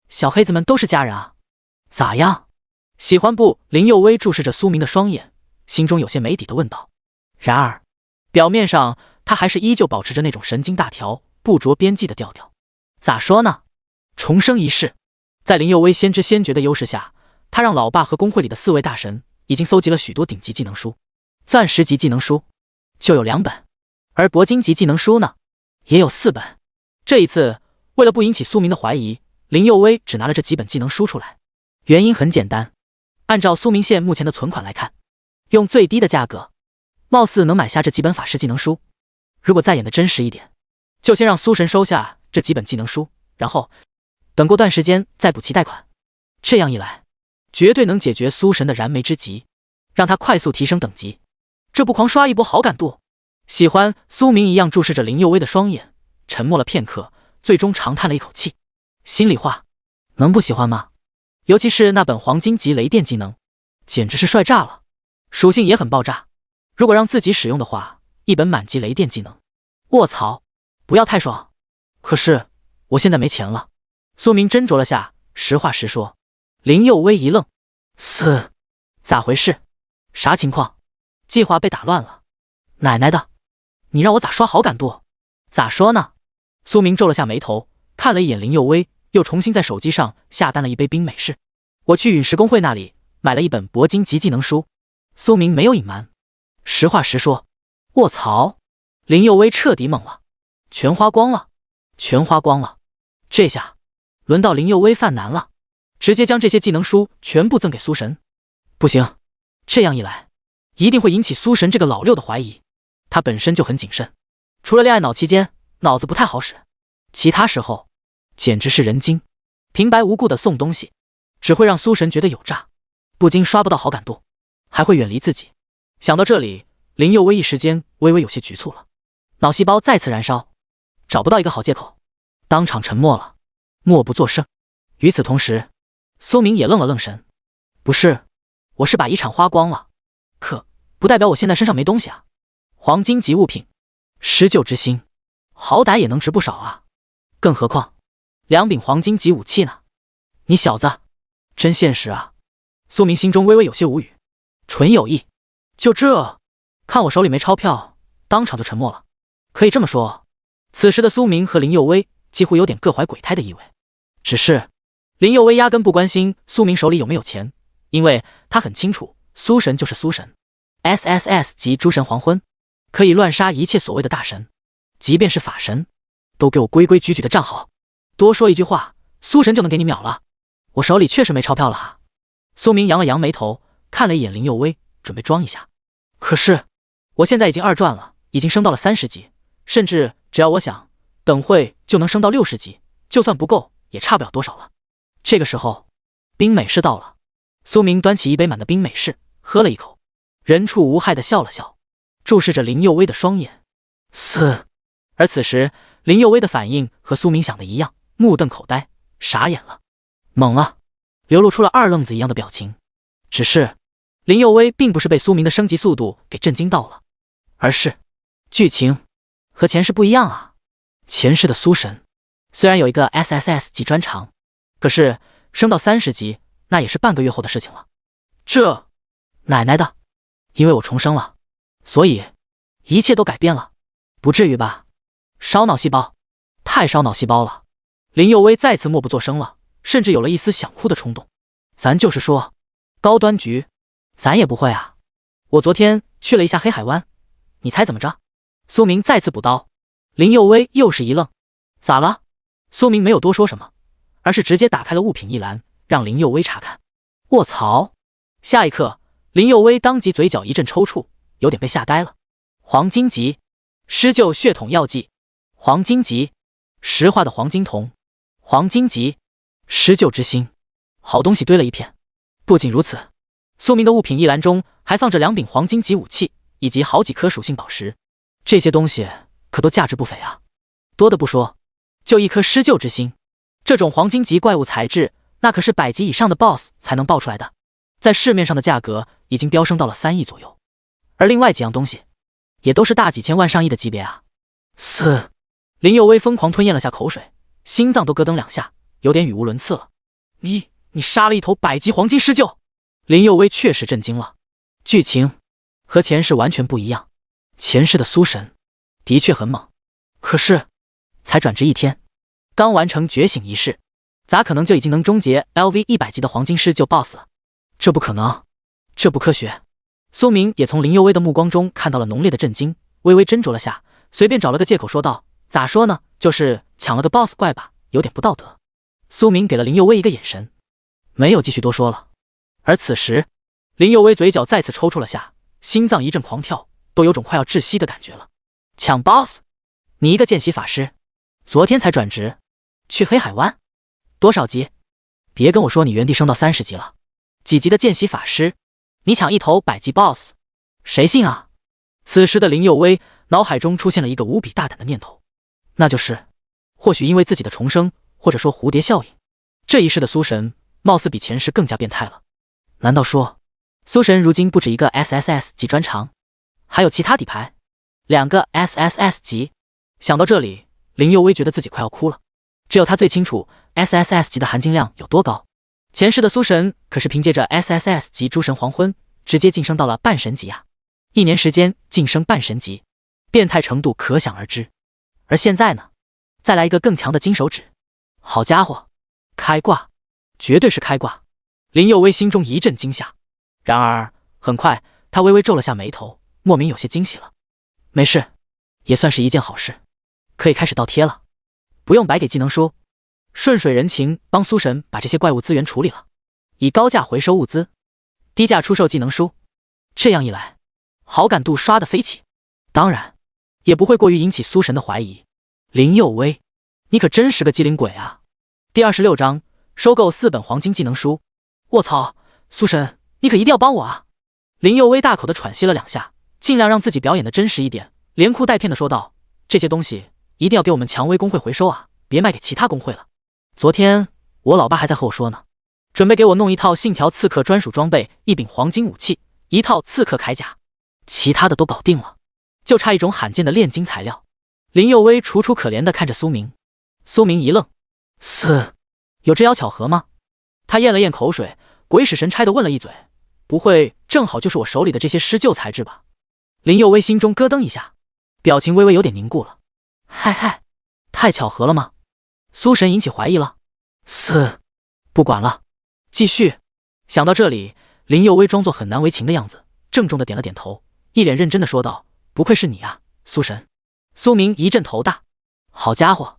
Speaker 1: 小黑子们都是家人啊！咋样？喜欢不？林佑威注视着苏明的双眼，心中有些没底的问道。然而，表面上他还是依旧保持着那种神经大条、不着边际的调调。咋说呢？重生一世，在林佑威先知先觉的优势下，他让老爸和公会里的4位大神已经搜集了许多顶级技能书，钻石级技能书就有2本，而铂金级技能书呢，也有4本。这一次，为了不引起苏明的怀疑，林佑威只拿了这几本技能书出来。原因很简单，按照苏明县目前的存款来看，用最低的价格，貌似能买下这几本法师技能书。如果再演得真实一点，就先让苏神收下这几本技能书，然后等过段时间再补齐贷款。这样一来，绝对能解决苏神的燃眉之急，让他快速提升等级，这不狂刷一波好感度？喜欢苏明一样注视着林佑威的双眼，沉默了片刻，最终长叹了一口气。心里话，能不喜欢吗？尤其是那本黄金级雷电技能，简直是帅炸了，属性也很爆炸。如果让自己使用的话，一本满级雷电技能，卧槽，不要太爽。可是我现在没钱了。苏明斟酌了下，实话实说。林佑威一愣，4，咋回事？啥情况？计划被打乱了？奶奶的，你让我咋刷好感度？咋说呢？苏明皱了下眉头，看了一眼林佑威，又重新在手机上下单了一杯冰美式。我去陨石公会那里买了一本铂金级技能书。苏明没有隐瞒，实话实说。卧槽！林佑威彻底懵了，全花光了，全花光了。这下轮到林佑威犯难了，直接将这些技能书全部赠给苏神。不行，这样一来一定会引起苏神这个老六的怀疑。他本身就很谨慎，除了恋爱脑期间脑子不太好使，其他时候简直是人精，平白无故的送东西只会让苏神觉得有诈，不仅刷不到好感度，还会远离自己。想到这里，林佑威一时间微微有些局促了，脑细胞再次燃烧，找不到一个好借口，当场沉默了，默不作声。与此同时，苏明也愣了愣神，不是，我是把遗产花光了，可不代表我现在身上没东西啊。黄金级物品，施救之心，好歹也能值不少啊，更何况2柄黄金级武器呢？你小子真现实啊！苏明心中微微有些无语，纯友谊，就这？看我手里没钞票，当场就沉默了。可以这么说，此时的苏明和林佑威几乎有点各怀鬼胎的意味。只是林佑威压根不关心苏明手里有没有钱，因为他很清楚，苏神就是苏神 ，SSS 级诸神黄昏，可以乱杀一切所谓的大神，即便是法神，都给我规规矩矩的站好。多说一句话，苏神就能给你秒了。我手里确实没钞票了哈。苏明扬了扬眉头，看了一眼林佑威，准备装一下。可是我现在已经2转了，已经升到了30级，甚至只要我想，等会就能升到60级，就算不够也差不了多少了。这个时候，冰美式到了。苏明端起一杯满的冰美式，喝了一口，人畜无害的笑了笑，注视着林佑威的双眼。而此时林佑威的反应和苏明想的一样，目瞪口呆，傻眼了，懵了，流露出了二愣子一样的表情。只是林佑威并不是被苏明的升级速度给震惊到了，而是剧情和前世不一样啊。前世的苏神虽然有一个 SSS 级专长，可是升到30级那也是半个月后的事情了。这奶奶的，因为我重生了，所以一切都改变了。不至于吧？烧脑细胞，太烧脑细胞了。林佑威再次默不作声了，甚至有了一丝想哭的冲动。咱就是说，高端局咱也不会啊。我昨天去了一下黑海湾，你猜怎么着？苏明再次补刀。林佑威又是一愣，咋了？苏明没有多说什么，而是直接打开了物品一栏，让林佑威查看。卧槽！下一刻，林佑威当即嘴角一阵抽搐，有点被吓呆了。黄金级施救血统药剂，黄金级石化的黄金铜，黄金级施救之心，好东西堆了一片。不仅如此，苏明的物品一栏中还放着2柄黄金级武器以及好几颗属性宝石，这些东西可都价值不菲啊。多的不说，就一颗施救之心，这种黄金级怪物材质，那可是100级以上的 BOSS 才能爆出来的，在市面上的价格已经飙升到了3亿左右。而另外几样东西也都是大几千万上亿的级别啊。林佑威疯狂吞咽了下口水，心脏都咯噔2下，有点语无伦次了。你杀了一头100级黄金施救？林佑威确实震惊了。剧情和前世完全不一样，前世的苏神的确很猛，可是才转职1天，刚完成觉醒仪式，咋可能就已经能终结 LV 100级的黄金施救 BOSS 了？这不可能，这不科学。苏明也从林佑威的目光中看到了浓烈的震惊，微微斟酌了下，随便找了个借口说道：咋说呢，就是抢了个 BOSS 怪吧，有点不道德。苏明给了林佑威一个眼神，没有继续多说了。而此时林佑威嘴角再次抽搐了下，心脏一阵狂跳，都有种快要窒息的感觉了。抢 BOSS？ 你一个见习法师，昨天才转职，去黑海湾？多少级？别跟我说你原地升到30级了，几级的见习法师，你抢一头100级 BOSS， 谁信啊？此时的林佑威脑海中出现了一个无比大胆的念头，那就是或许因为自己的重生，或者说蝴蝶效应，这一世的苏神貌似比前世更加变态了。难道说苏神如今不止一个 SSS 级专长，还有其他底牌？2个 SSS 级？想到这里，林佑威觉得自己快要哭了。只有他最清楚 SSS 级的含金量有多高。前世的苏神可是凭借着 SSS 级诸神黄昏直接晋升到了半神级啊，1年时间晋升半神级，变态程度可想而知。而现在呢，再来一个更强的金手指，好家伙，开挂，绝对是开挂。林佑威心中一阵惊吓，然而很快他微微皱了下眉头，莫名有些惊喜了。没事，也算是一件好事，可以开始倒贴了，不用白给技能书。顺水人情帮苏神把这些怪物资源处理了，以高价回收物资，低价出售技能书。这样一来，好感度刷得飞起，当然也不会过于引起苏神的怀疑。林佑威，你可真是个机灵鬼啊！第26章，收购4本黄金技能书。卧槽，苏神，你可一定要帮我啊！林佑威大口的喘息了2下，尽量让自己表演的真实一点，连哭带骗的说道：“这些东西一定要给我们蔷薇公会回收啊，别卖给其他公会了。昨天我老爸还在和我说呢，准备给我弄一套信条刺客专属装备，1柄黄金武器，1套刺客铠甲，其他的都搞定了，就差一种罕见的炼金材料。”林佑威楚楚可怜的看着苏明，苏明一愣：“有这妖巧合吗？”他咽了咽口水，鬼使神差的问了一嘴：“不会正好就是我手里的这些施救材质吧？”林佑威心中咯噔一下，表情微微有点凝固了。嗨，太巧合了吗？苏神引起怀疑了。不管了，继续。想到这里，林佑威装作很难为情的样子，郑重的点了点头，一脸认真的说道：“不愧是你啊，苏神。”苏明一阵头大，好家伙，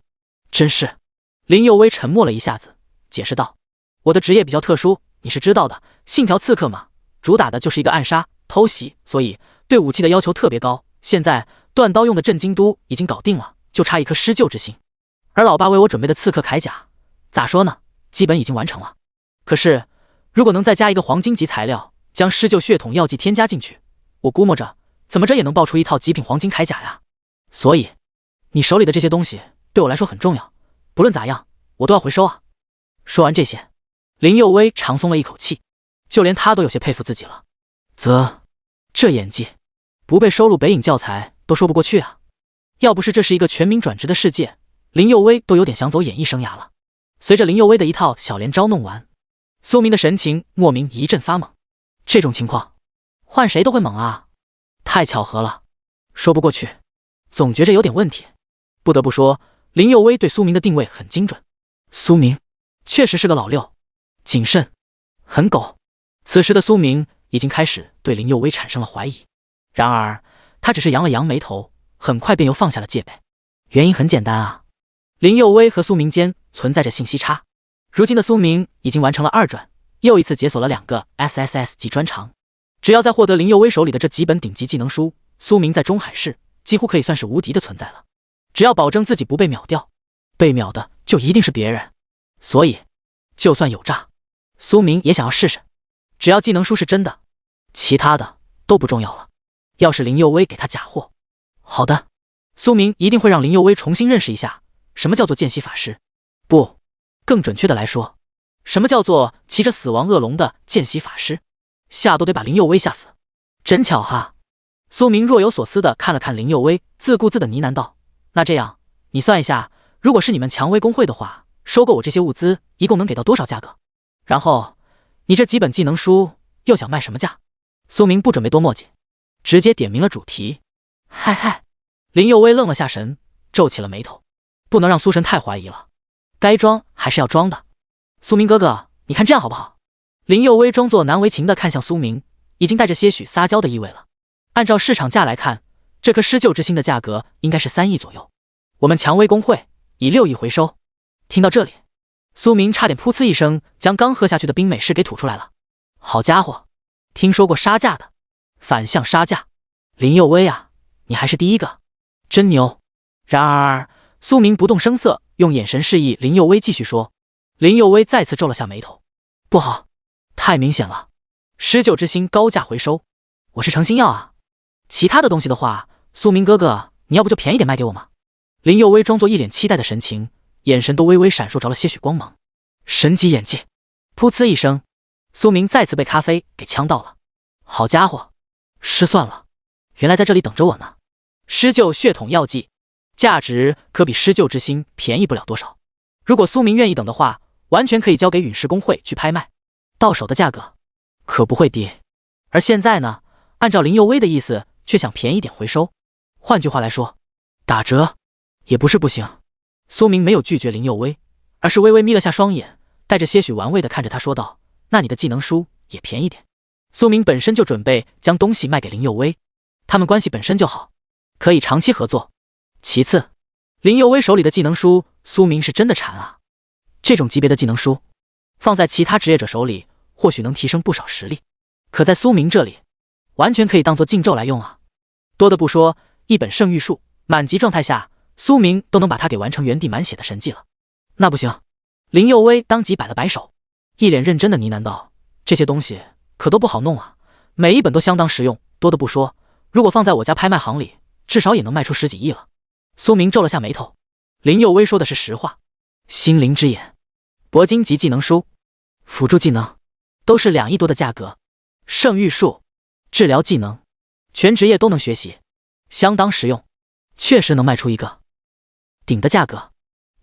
Speaker 1: 真是。林佑威沉默了一下子，解释道：“我的职业比较特殊，你是知道的，信条刺客嘛，主打的就是一个暗杀、偷袭，所以对武器的要求特别高。现在断刀用的镇京都已经搞定了，就差一颗施救之心。而老爸为我准备的刺客铠甲，咋说呢，基本已经完成了。可是如果能再加一个黄金级材料，将施救血统药剂添加进去，我估摸着怎么着也能爆出一套极品黄金铠甲呀。所以你手里的这些东西对我来说很重要，不论咋样我都要回收啊。”说完这些，林佑威长松了一口气，就连他都有些佩服自己了。这演技不被收录北影教材都说不过去啊。要不是这是一个全民转职的世界，林佑威都有点想走演艺生涯了。随着林佑威的一套小连招弄完，苏明的神情莫名一阵发懵。这种情况换谁都会懵啊，太巧合了，说不过去，总觉着有点问题。不得不说，林佑威对苏明的定位很精准。苏明确实是个老六，谨慎，很狗。此时的苏明已经开始对林佑威产生了怀疑，然而他只是扬了扬眉头，很快便又放下了戒备。原因很简单啊，林佑威和苏明间存在着信息差。如今的苏明已经完成了2转，又一次解锁了2个 SSS 级专长。只要再获得林佑威手里的这几本顶级技能书，苏明在中海市几乎可以算是无敌的存在了。只要保证自己不被秒掉，被秒的就一定是别人。所以就算有诈，苏明也想要试试。只要技能书是真的，其他的都不重要了。要是林佑威给他假货，好的，苏明一定会让林佑威重新认识一下什么叫做见习法师，不，更准确的来说，什么叫做骑着死亡恶龙的见习法师，吓都得把林佑威吓死。真巧哈。苏明若有所思的看了看林佑威，自顾自的呢喃道：“那这样，你算一下，如果是你们蔷薇公会的话，收购我这些物资一共能给到多少价格？然后你这几本技能书又想卖什么价？”苏明不准备多墨迹，直接点明了主题。嗨，林佑威愣了下神，皱起了眉头，不能让苏神太怀疑了，该装还是要装的。苏明哥哥，你看这样好不好？林佑威装作难为情的看向苏明，已经带着些许撒娇的意味了。按照市场价来看，这颗施救之心的价格应该是3亿左右，我们蔷薇公会以6亿回收。听到这里，苏明差点噗呲一声将刚喝下去的冰美式给吐出来了。好家伙，听说过杀价的，反向杀价，林佑威啊，你还是第一个，真牛。然而苏明不动声色，用眼神示意林佑威继续说。林佑威再次皱了下眉头，不好，太明显了，施救之心高价回收，我是诚心要啊，其他的东西的话，苏明哥哥你要不就便宜点卖给我吗？林佑威装作一脸期待的神情，眼神都微微闪烁着了些许光芒。神级演技，噗呲一声，苏明再次被咖啡给呛到了。好家伙，失算了，原来在这里等着我呢。施救血统药剂，价值可比施救之心便宜不了多少。如果苏明愿意等的话，完全可以交给陨石公会去拍卖，到手的价格可不会低。而现在呢，按照林佑威的意思，却想便宜点回收。换句话来说，打折也不是不行。苏明没有拒绝林佑威，而是微微眯了下双眼，带着些许玩味的看着他说道：“那你的技能书也便宜点。”苏明本身就准备将东西卖给林佑威，他们关系本身就好，可以长期合作。其次，林佑威手里的技能书，苏明是真的馋啊。这种级别的技能书，放在其他职业者手里，或许能提升不少实力。可在苏明这里，完全可以当做禁咒来用啊！多的不说，一本圣域术，满级状态下，苏明都能把它给完成原地满血的神技了。那不行！林佑威当即摆了摆手，一脸认真的呢喃道：“这些东西可都不好弄啊，每一本都相当实用。多的不说，如果放在我家拍卖行里，至少也能卖出10几亿了。”苏明皱了下眉头，林佑威说的是实话。心灵之眼、铂金级技能书、辅助技能，都是2亿多的价格。圣域术、治疗技能，全职业都能学习，相当实用，确实能卖出一个顶的价格。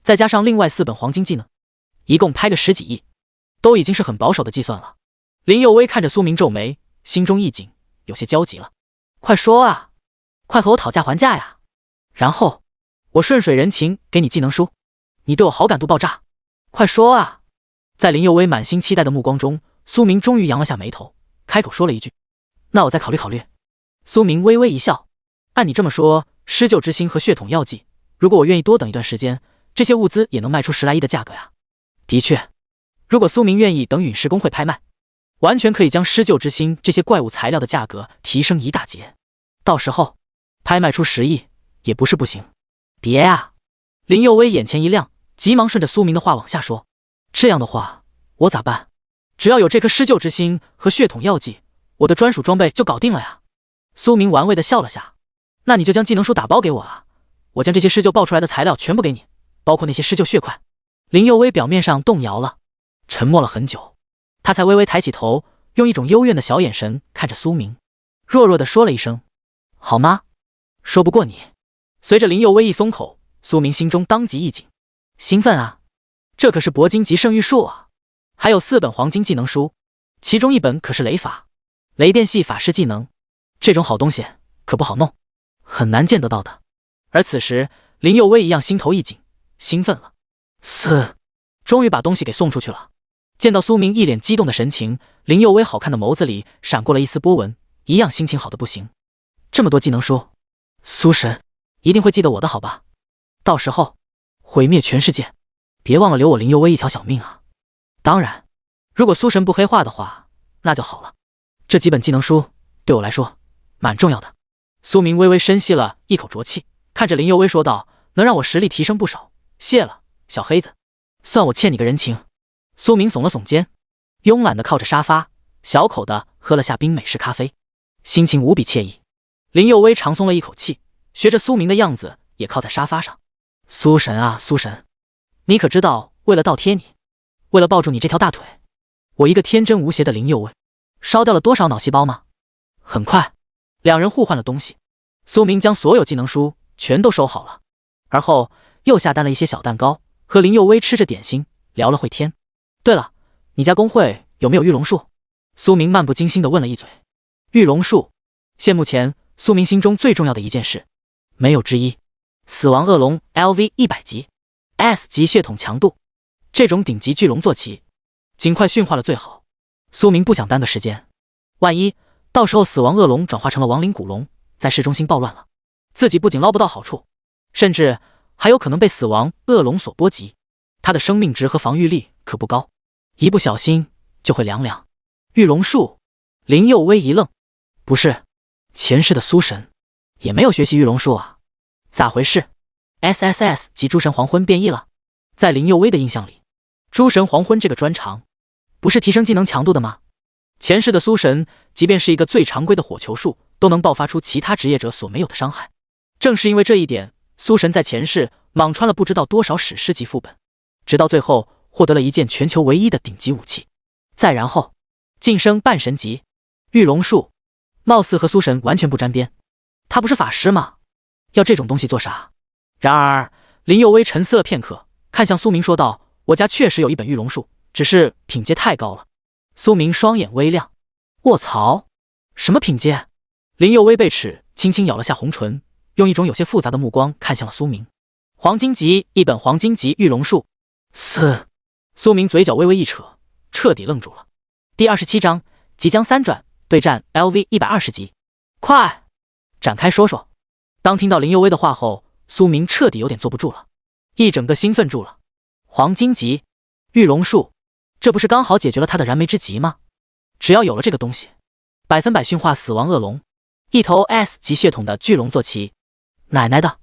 Speaker 1: 再加上另外4本黄金技能，一共拍个10几亿，都已经是很保守的计算了。林佑威看着苏明皱眉，心中一紧，有些焦急了。快说啊，快和我讨价还价呀，然后我顺水人情给你技能书，你对我好感度爆炸，快说啊！在林佑威满心期待的目光中，苏明终于扬了下眉头，开口说了一句：“那我再考虑考虑。”苏明微微一笑，按你这么说，施救之心和血统药剂，如果我愿意多等一段时间，这些物资也能卖出10来亿的价格呀。的确，如果苏明愿意等陨石公会拍卖，完全可以将施救之心这些怪物材料的价格提升一大截，到时候拍卖出10亿也不是不行。别啊！林佑威眼前一亮，急忙顺着苏明的话往下说：“这样的话，我咋办？只要有这颗施救之心和血统药剂，我的专属装备就搞定了呀。”苏明玩味的笑了下：“那你就将技能书打包给我啊，我将这些施救爆出来的材料全部给你，包括那些施救血块。”林佑威表面上动摇了，沉默了很久，他才微微抬起头，用一种幽怨的小眼神看着苏明，弱弱的说了一声：“好吗？说不过你。”随着林佑威一松口，苏明心中当即一紧，兴奋啊！这可是铂金级圣域术啊，还有4本黄金技能书，其中1本可是雷法，雷电系法师技能，这种好东西可不好弄，很难见得到的。而此时林佑威一样心头一紧，兴奋了。终于把东西给送出去了。见到苏明一脸激动的神情，林佑威好看的眸子里闪过了一丝波纹，一样心情好的不行。这么多技能书，苏神一定会记得我的好吧？到时候毁灭全世界，别忘了留我林佑威一条小命啊！当然，如果苏神不黑化的话，那就好了。这几本技能书对我来说蛮重要的。苏明微微深吸了一口浊气，看着林佑威说道：“能让我实力提升不少，谢了，小黑子，算我欠你个人情。”苏明耸了耸肩，慵懒的靠着沙发，小口的喝了下冰美式咖啡，心情无比惬意。林佑威长松了一口气，学着苏明的样子也靠在沙发上。苏神啊苏神，你可知道为了倒贴你，为了抱住你这条大腿，我一个天真无邪的林佑威烧掉了多少脑细胞吗？很快两人互换了东西，苏明将所有技能书全都收好了，而后又下单了一些小蛋糕，和林佑威吃着点心聊了会天。对了，你家公会有没有御龙术？苏明漫不经心地问了一嘴。御龙术，现目前苏明心中最重要的一件事，没有之一。死亡恶龙 LV 100级 S 级血统强度，这种顶级巨龙坐骑，尽快驯化了最好。苏明不想耽搁时间，万一到时候死亡恶龙转化成了亡灵古龙，在市中心暴乱了，自己不仅捞不到好处，甚至还有可能被死亡恶龙所波及。他的生命值和防御力可不高，一不小心就会凉凉。御龙术，林佑威一愣，不是，前世的苏神也没有学习御龙术啊？咋回事 ？SSS 及诸神黄昏变异了。在林佑威的印象里，诸神黄昏这个专长不是提升技能强度的吗？前世的苏神，即便是一个最常规的火球术，都能爆发出其他职业者所没有的伤害。正是因为这一点，苏神在前世莽穿了不知道多少史诗级副本，直到最后获得了一件全球唯一的顶级武器。再然后晋升半神级。御龙术貌似和苏神完全不沾边，他不是法师吗？要这种东西做啥？然而林佑威沉思了片刻，看向苏明说道：“我家确实有一本御龙术，只是品阶太高了。”苏明双眼微亮，卧槽，什么品阶？林佑威被齿轻轻咬了下红唇，用一种有些复杂的目光看向了苏明。黄金级一本黄金级御龙术。苏明嘴角微微一扯，彻底愣住了。第27章即将3转，对战 LV 120级，快展开说说。当听到林佑威的话后，苏明彻底有点坐不住了，一整个兴奋住了。黄金级，玉龙术，这不是刚好解决了他的燃眉之急吗？只要有了这个东西，100%驯化死亡恶龙，一头 S 级血统的巨龙坐骑。奶奶的，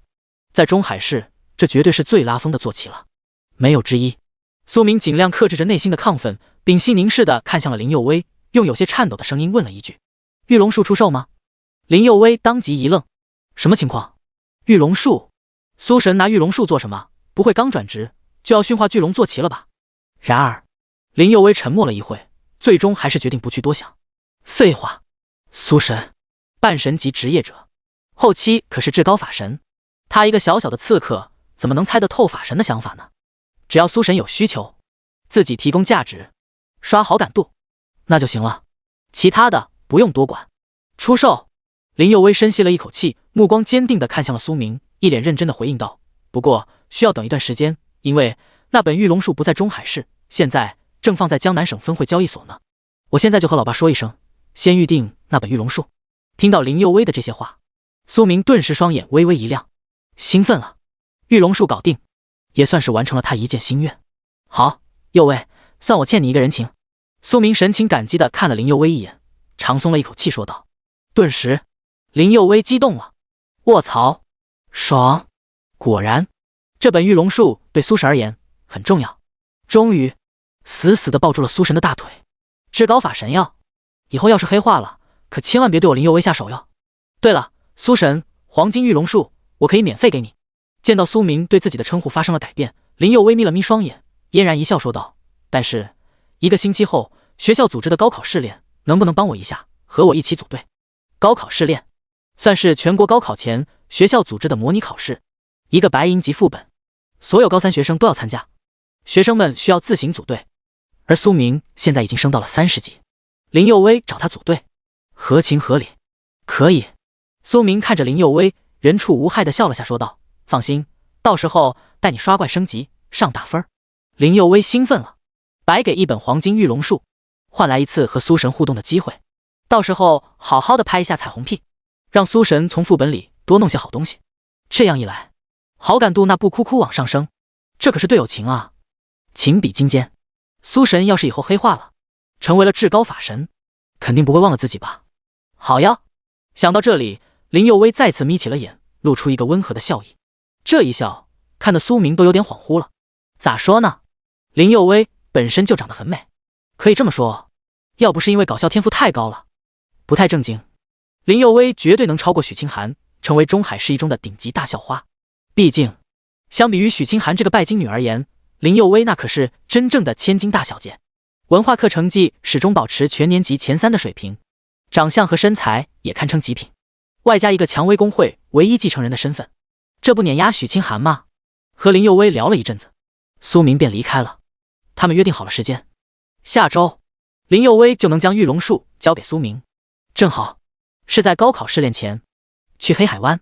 Speaker 1: 在中海市，这绝对是最拉风的坐骑了，没有之一。苏明尽量克制着内心的亢奋，屏息凝视地看向了林佑威，用有些颤抖的声音问了一句：“玉龙术出售吗？”林佑威当即一愣：“什么情况？玉龙术？苏神拿玉龙术做什么？不会刚转职就要驯化巨龙坐骑了吧？”然而，林佑威沉默了一会，最终还是决定不去多想。废话，苏神，半神级职业者，后期可是至高法神，他一个小小的刺客，怎么能猜得透法神的想法呢？只要苏神有需求，自己提供价值，刷好感度，那就行了，其他的不用多管。出售。林佑威深吸了一口气，目光坚定地看向了苏明，一脸认真地回应道：“不过需要等一段时间，因为那本玉龙术不在中海市，现在正放在江南省分会交易所呢。我现在就和老爸说一声，先预定那本玉龙术。”听到林佑威的这些话，苏明顿时双眼微微一亮，兴奋了。玉龙术搞定，也算是完成了他一件心愿。好，佑威，算我欠你一个人情。苏明神情感激地看了林佑威一眼，长松了一口气说道。顿时林佑威激动了，卧槽，爽！果然，这本玉龙术对苏神而言很重要。终于，死死地抱住了苏神的大腿。至高法神药，以后要是黑化了，可千万别对我林佑威下手哟。对了，苏神，黄金玉龙术我可以免费给你。见到苏明对自己的称呼发生了改变，林佑威眯了眯双眼，嫣然一笑说道：“但是1个星期后，学校组织的高考试炼，能不能帮我一下，和我一起组队？”高考试炼算是全国高考前学校组织的模拟考试，一个白银级副本，所有高3学生都要参加，学生们需要自行组队。而苏明现在已经升到了30级，林佑威找他组队，合情合理，可以。苏明看着林佑威，人畜无害地笑了下，说道：“放心，到时候带你刷怪升级，上大分。”林佑威兴奋了，白给一本黄金玉龙术，换来一次和苏神互动的机会。到时候好好的拍一下彩虹屁，让苏神从副本里多弄些好东西。这样一来，好感度那不哭哭往上升。这可是队友情啊，情比金坚。苏神要是以后黑化了，成为了至高法神，肯定不会忘了自己吧？好呀！想到这里，林佑威再次眯起了眼，露出一个温和的笑意。这一笑看得苏明都有点恍惚了。咋说呢？林佑威本身就长得很美，可以这么说，要不是因为搞笑天赋太高了，不太正经，林佑威绝对能超过许清寒，成为中海市一中的顶级大校花。毕竟，相比于许清寒这个拜金女而言，林佑威那可是真正的千金大小姐。文化课成绩始终保持全年级前3的水平，长相和身材也堪称极品，外加一个蔷薇公会唯一继承人的身份，这不碾压许清寒吗？和林佑威聊了一阵子，苏明便离开了。他们约定好了时间，下周林佑威就能将玉龙术交给苏明，正好是在高考试炼前。去黑海湾，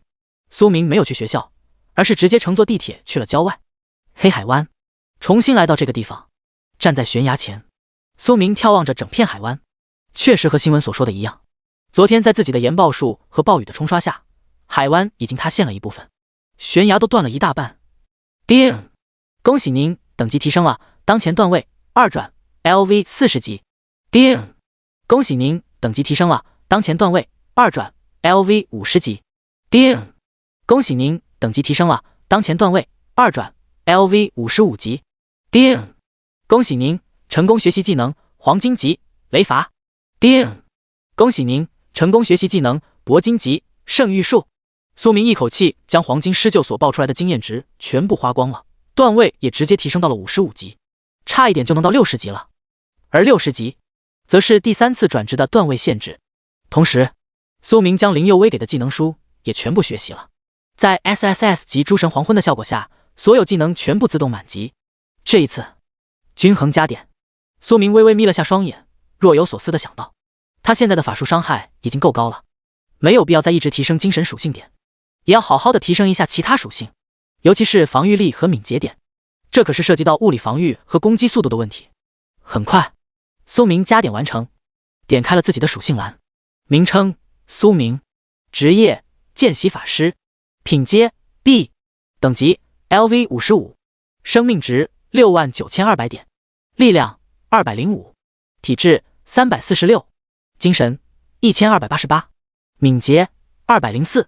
Speaker 1: 苏明没有去学校，而是直接乘坐地铁去了郊外。黑海湾，重新来到这个地方，站在悬崖前，苏明眺望着整片海湾，确实和新闻所说的一样，昨天在自己的岩爆术和暴雨的冲刷下，海湾已经塌陷了一部分，悬崖都断了一大半。叮！恭喜您等级提升了，当前段位2转 LV 40级。叮！恭喜您等级提升了，当前段位2转 LV 50级。叮！恭喜您等级提升了，当前段位2转 LV 55级。叮！恭喜您成功学习技能黄金级雷伐。叮！恭喜您成功学习技能铂金级圣域术。苏明一口气将黄金施救所爆出来的经验值全部花光了，段位也直接提升到了55级，差一点就能到60级了。而60级则是第3次转职的段位限制。同时，苏明将林佑威给的技能书也全部学习了，在 SSS 级诸神黄昏的效果下，所有技能全部自动满级。这一次均衡加点。苏明微微眯了下双眼，若有所思地想到，他现在的法术伤害已经够高了，没有必要再一直提升精神属性点，也要好好的提升一下其他属性，尤其是防御力和敏捷点，这可是涉及到物理防御和攻击速度的问题。很快，苏明加点完成，点开了自己的属性栏，名称苏明，职业见习法师，品阶 B， 等级 LV 55，生命值69200点。力量205，体质346，精神1288，敏捷204。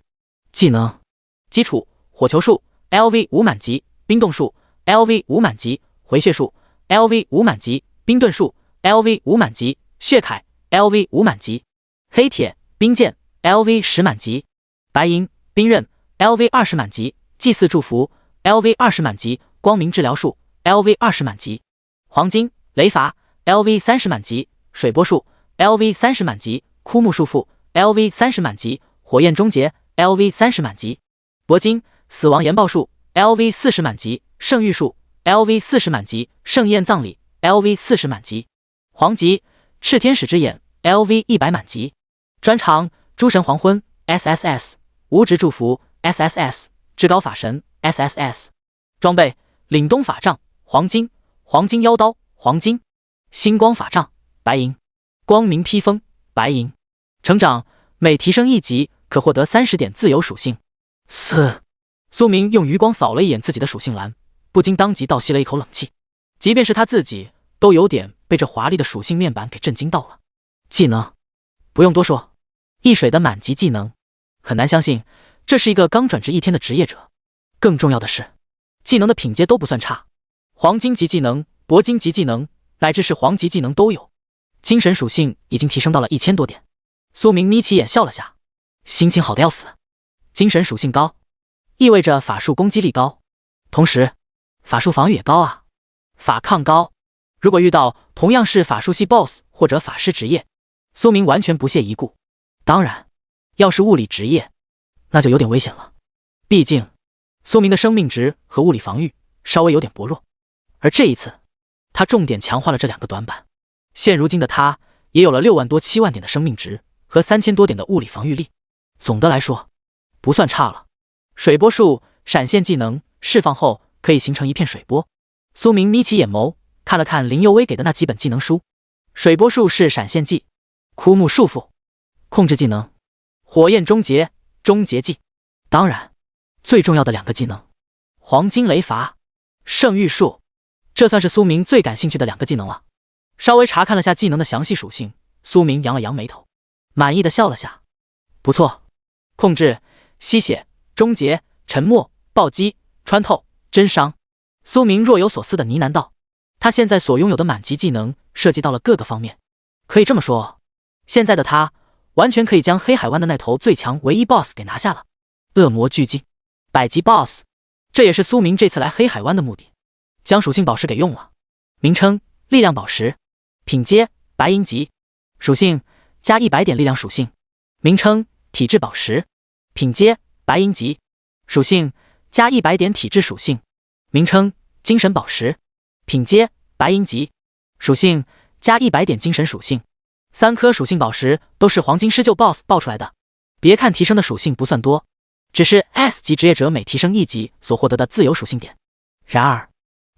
Speaker 1: 技能基础：火球术 LV5 满级，冰冻术 LV5 满级，回血术 LV5 满级，冰盾术 LV5 满级，血铠 LV5 满级，黑铁冰剑 LV10 满级，白银冰刃 LV20 满级，祭祀祝福 LV20 满级，光明治疗术 LV20 满级，黄金雷伐 LV30 满级，水波术 LV30 满级，枯木束缚 LV30 满级，火焰终结 LV30 满级，铂金死亡研报术 LV40 满级，圣域术 LV40 满级，盛宴葬礼 LV40 满级，黄级炽天使之眼 LV100 满级，专长诸神黄昏 SSS， 无职祝福 SSS， 至高法神 SSS， 装备凛冬法杖黄金，黄金腰刀黄金，星光法杖白银，光明披风白银。成长每提升1级可获得30点自由属性。苏明用余光扫了一眼自己的属性栏，不禁当即倒吸了一口冷气，即便是他自己都有点被这华丽的属性面板给震惊到了。技能不用多说，一水的满级技能，很难相信这是一个刚转职1天的职业者。更重要的是，技能的品阶都不算差，黄金级技能、铂金级技能乃至是黄级技能都有，精神属性已经提升到了1000多点。苏明眯起眼笑了下，心情好的要死。精神属性高，意味着法术攻击力高，同时法术防御也高啊，法抗高。如果遇到同样是法术系 BOSS 或者法师职业，苏明完全不屑一顾。当然，要是物理职业，那就有点危险了。毕竟，苏明的生命值和物理防御稍微有点薄弱，而这一次，他重点强化了这2个短板。现如今的他也有了6万多7万点的生命值和3000多点的物理防御力，总的来说不算差了。水波术闪现技能释放后可以形成一片水波。苏明眯起眼眸，看了看林佑威给的那几本技能书。水波术是闪现技，枯木束缚，控制技能，火焰终结，终结技。当然，最重要的2个技能，黄金雷伐，圣域术，这算是苏明最感兴趣的2个技能了。稍微查看了下技能的详细属性，苏明扬了扬眉头，满意的笑了下。不错，控制吸血、终结、沉默、暴击、穿透、真伤。苏明若有所思的呢喃道，他现在所拥有的满级技能涉及到了各个方面，可以这么说，现在的他完全可以将黑海湾的那头最强唯一 BOSS 给拿下了。恶魔巨鲸100级 BOSS， 这也是苏明这次来黑海湾的目的。将属性宝石给用了，名称力量宝石，品阶白银级，属性加100点力量属性，名称体质宝石，品阶白银级，属性加100点体质属性，名称精神宝石，品阶白银级，属性加100点精神属性。3颗属性宝石都是黄金施救 BOSS 爆出来的。别看提升的属性不算多，只是 S 级职业者每提升1级所获得的自由属性点。然而，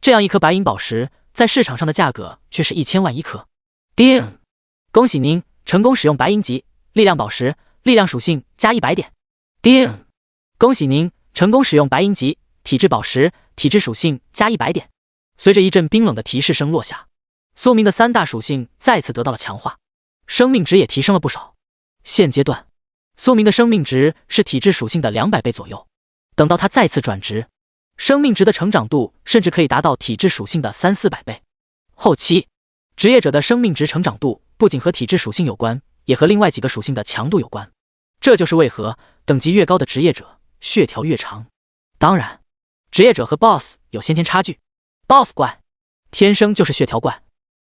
Speaker 1: 这样一颗白银宝石在市场上的价格却是1000万1颗。叮！恭喜您成功使用白银级力量宝石，力量属性加100点。叮！恭喜您成功使用白银级体质宝石，体质属性加100点。随着一阵冰冷的提示声落下，苏明的3大属性再次得到了强化，生命值也提升了不少。现阶段，苏明的生命值是体质属性的200倍左右。等到他再次转职，生命值的成长度甚至可以达到体质属性的300-400倍。后期，职业者的生命值成长度不仅和体质属性有关，也和另外几个属性的强度有关。这就是为何等级越高的职业者血条越长。当然，职业者和 BOSS 有先天差距。BOSS 怪天生就是血条怪，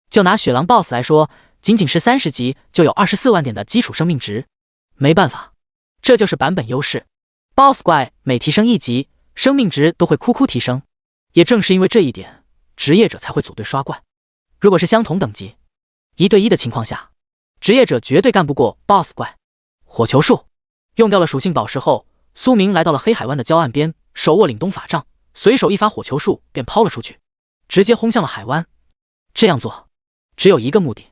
Speaker 1: 就拿雪狼 BOSS 来说，仅仅是30级就有24万点的基础生命值。没办法，这就是版本优势。BOSS 怪每提升1级，生命值都会哭提升。也正是因为这一点，职业者才会组队刷怪。如果是相同等级1对1的情况下，职业者绝对干不过 BOSS 怪。火球术用掉了属性宝石后，苏明来到了黑海湾的礁岸边，手握凛冬法杖，随手一发火球术便抛了出去，直接轰向了海湾。这样做只有一个目的，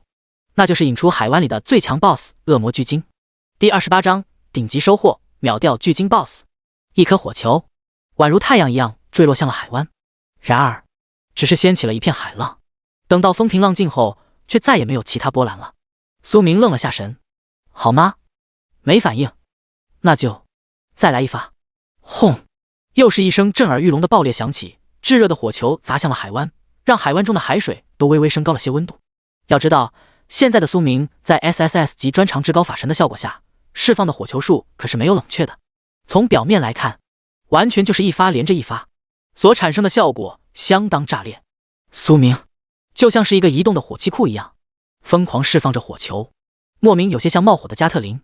Speaker 1: 那就是引出海湾里的最强 BOSS 恶魔巨鲸。第28章顶级收获，秒掉巨鲸 BOSS。一颗火球宛如太阳一样坠落向了海湾，然而只是掀起了一片海浪，等到风平浪静后，却再也没有其他波澜了。苏明愣了下神，好吗？没反应，那就再来一发。轰！又是一声震耳欲聋的爆裂响起，炙热的火球砸向了海湾，让海湾中的海水都微微升高了些温度。要知道，现在的苏明在 SSS 级专长至高法神的效果下，释放的火球数可是没有冷却的。从表面来看，完全就是一发连着一发，所产生的效果相当炸裂。苏明就像是一个移动的火器库一样，疯狂释放着火球，莫名有些像冒火的加特林，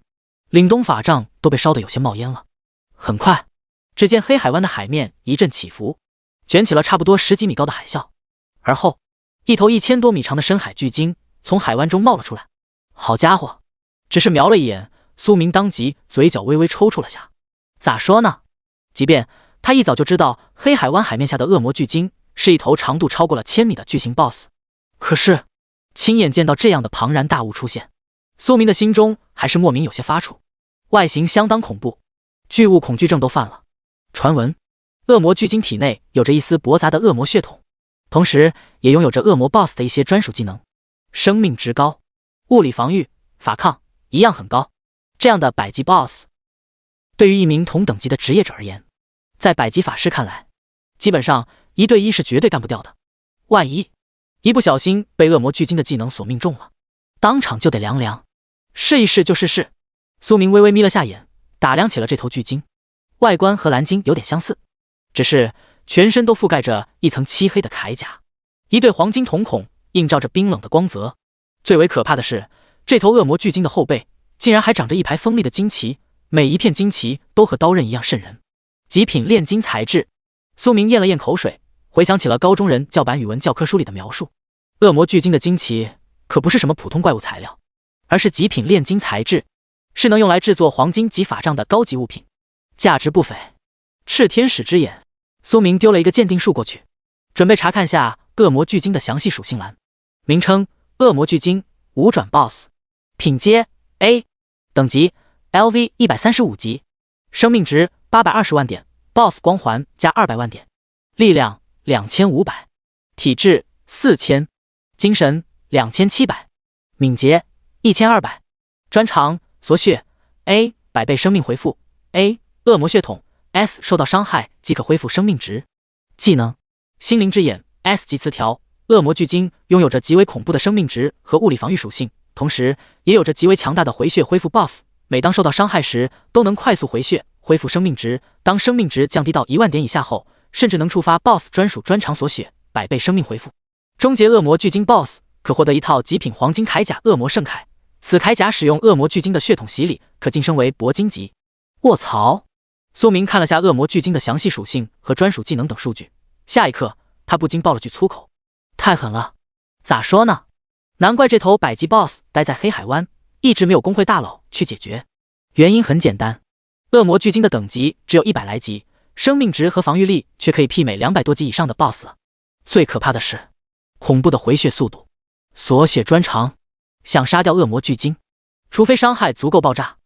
Speaker 1: 凛冬法杖都被烧得有些冒烟了。很快，只见黑海湾的海面一阵起伏，卷起了差不多10几米高的海啸，而后一头1000多米长的深海巨鲸从海湾中冒了出来。好家伙，只是瞄了一眼，苏明当即嘴角微微抽搐了下。咋说呢？即便他一早就知道黑海湾海面下的恶魔巨鲸是一头长度超过了1000米的巨型 BOSS， 可是亲眼见到这样的庞然大物出现，苏明的心中还是莫名有些发怵。外形相当恐怖，巨物恐惧症都犯了。传闻恶魔巨鲸体内有着一丝驳杂的恶魔血统，同时也拥有着恶魔 BOSS 的一些专属技能，生命值高，物理防御、法抗一样很高。这样的百级 BOSS 对于一名同等级的职业者而言，在百级法师看来，基本上1对1是绝对干不掉的。万一一不小心被恶魔巨鲸的技能所命中了，当场就得凉凉。试一试就是试。苏明微微眯了下眼，打量起了这头巨鲸，外观和蓝鲸有点相似，只是全身都覆盖着一层漆黑的铠甲，一对黄金瞳孔映照着冰冷的光泽。最为可怕的是，这头恶魔巨鲸的后背竟然还长着一排锋利的荆棘，每一片荆棘都和刀刃一样渗人。极品炼金材质。苏明咽了咽口水，回想起了高中人教版语文教科书里的描述，恶魔巨鲸的荆棘可不是什么普通怪物材料，而是极品炼金材质，是能用来制作黄金级法杖的高级物品，价值不菲。炽天使之眼，苏明丢了一个鉴定术过去，准备查看下恶魔巨鲸的详细属性栏。名称：恶魔巨鲸5转 BOSS， 品阶 A， 等级 LV 135级，生命值820万点， BOSS 光环加200万点，力量2500，体质4000，精神2700，敏捷1200，专长锁血 A 100倍生命回复 A 恶魔血统 S 受到伤害即可恢复生命值。技能心灵之眼 S 级词条。恶魔巨鲸拥有着极为恐怖的生命值和物理防御属性，同时也有着极为强大的回血恢复 buff， 每当受到伤害时都能快速回血恢复生命值，当生命值降低到1万点以下后，甚至能触发 BOSS 专属专长锁血100倍生命回复。终结恶魔巨鲸 BOSS 可获得一套极品黄金铠甲恶魔圣铠，此铠甲使用恶魔巨鲸的血统洗礼，可晋升为铂金级。卧槽！苏明看了下恶魔巨鲸的详细属性和专属技能等数据，下一刻他不禁爆了句粗口，太狠了！咋说呢？难怪这头百级 BOSS 待在黑海湾，一直没有工会大佬去解决。原因很简单，恶魔巨鲸的等级只有100来级，生命值和防御力却可以媲美200多级以上的 BOSS 了。最可怕的是，恐怖的回血速度，锁血专长。想杀掉恶魔巨鲸，除非伤害足够爆炸，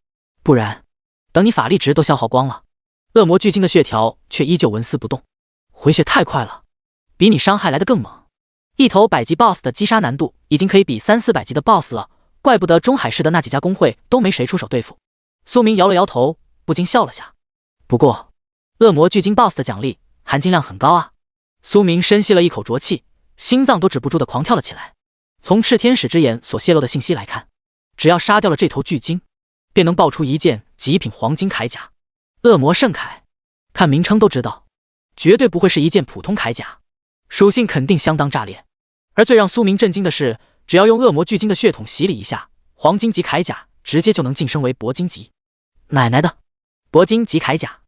Speaker 1: 不然等你法力值都消耗光了，恶魔巨鲸的血条却依旧纹丝不动，回血太快了，比你伤害来得更猛。一头百级 BOSS 的击杀难度已经可以比300-400级的 BOSS 了，怪不得中海市的那几家工会都没谁出手对付。苏明摇了摇头，不禁笑了下。不过，恶魔巨鲸 BOSS 的奖励含金量很高啊。苏明深吸了一口浊气，心脏都止不住的狂跳了起来。从炽天使之眼所泄露的信息来看，只要杀掉了这头巨鲸，便能爆出一件极品黄金铠甲恶魔圣铠，看名称都知道，绝对不会是一件普通铠甲，属性肯定相当炸裂。而最让苏明震惊的是，只要用恶魔巨鲸的血统洗礼一下，黄金级铠甲直接就能晋升为铂金级。奶奶的，铂金级铠甲，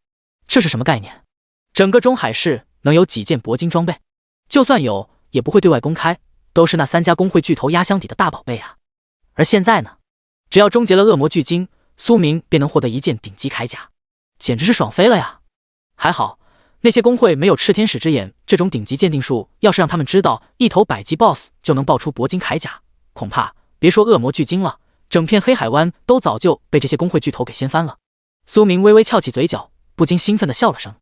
Speaker 1: 这是什么概念？整个中海市能有几件铂金装备？就算有，也不会对外公开，都是那3家工会巨头压箱底的大宝贝啊。而现在呢，只要终结了恶魔巨鲸，苏明便能获得一件顶级铠甲，简直是爽飞了呀！还好那些工会没有炽天使之眼这种顶级鉴定术，要是让他们知道一头百级 BOSS 就能爆出铂金铠甲，恐怕别说恶魔巨鲸了，整片黑海湾都早就被这些工会巨头给掀翻了。苏明微微翘起嘴角，不禁兴奋地笑了声。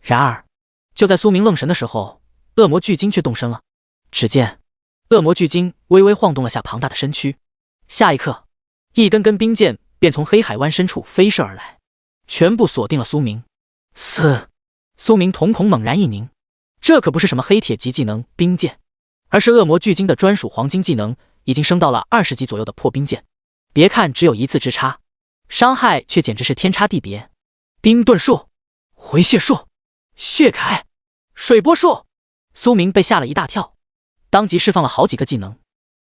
Speaker 1: 然而就在苏明愣神的时候，恶魔巨鲸却动身了。只见恶魔巨鲸微微晃动了下庞大的身躯，下一刻，一根根冰箭便从黑海湾深处飞射而来，全部锁定了苏明。苏明瞳孔猛然一凝，这可不是什么黑铁级技能冰箭，而是恶魔巨鲸的专属黄金技能，已经升到了20级左右的破冰箭。别看只有1字之差，伤害却简直是天差地别。冰盾术、回血术、血铠、水波术，苏明被吓了一大跳，当即释放了好几个技能。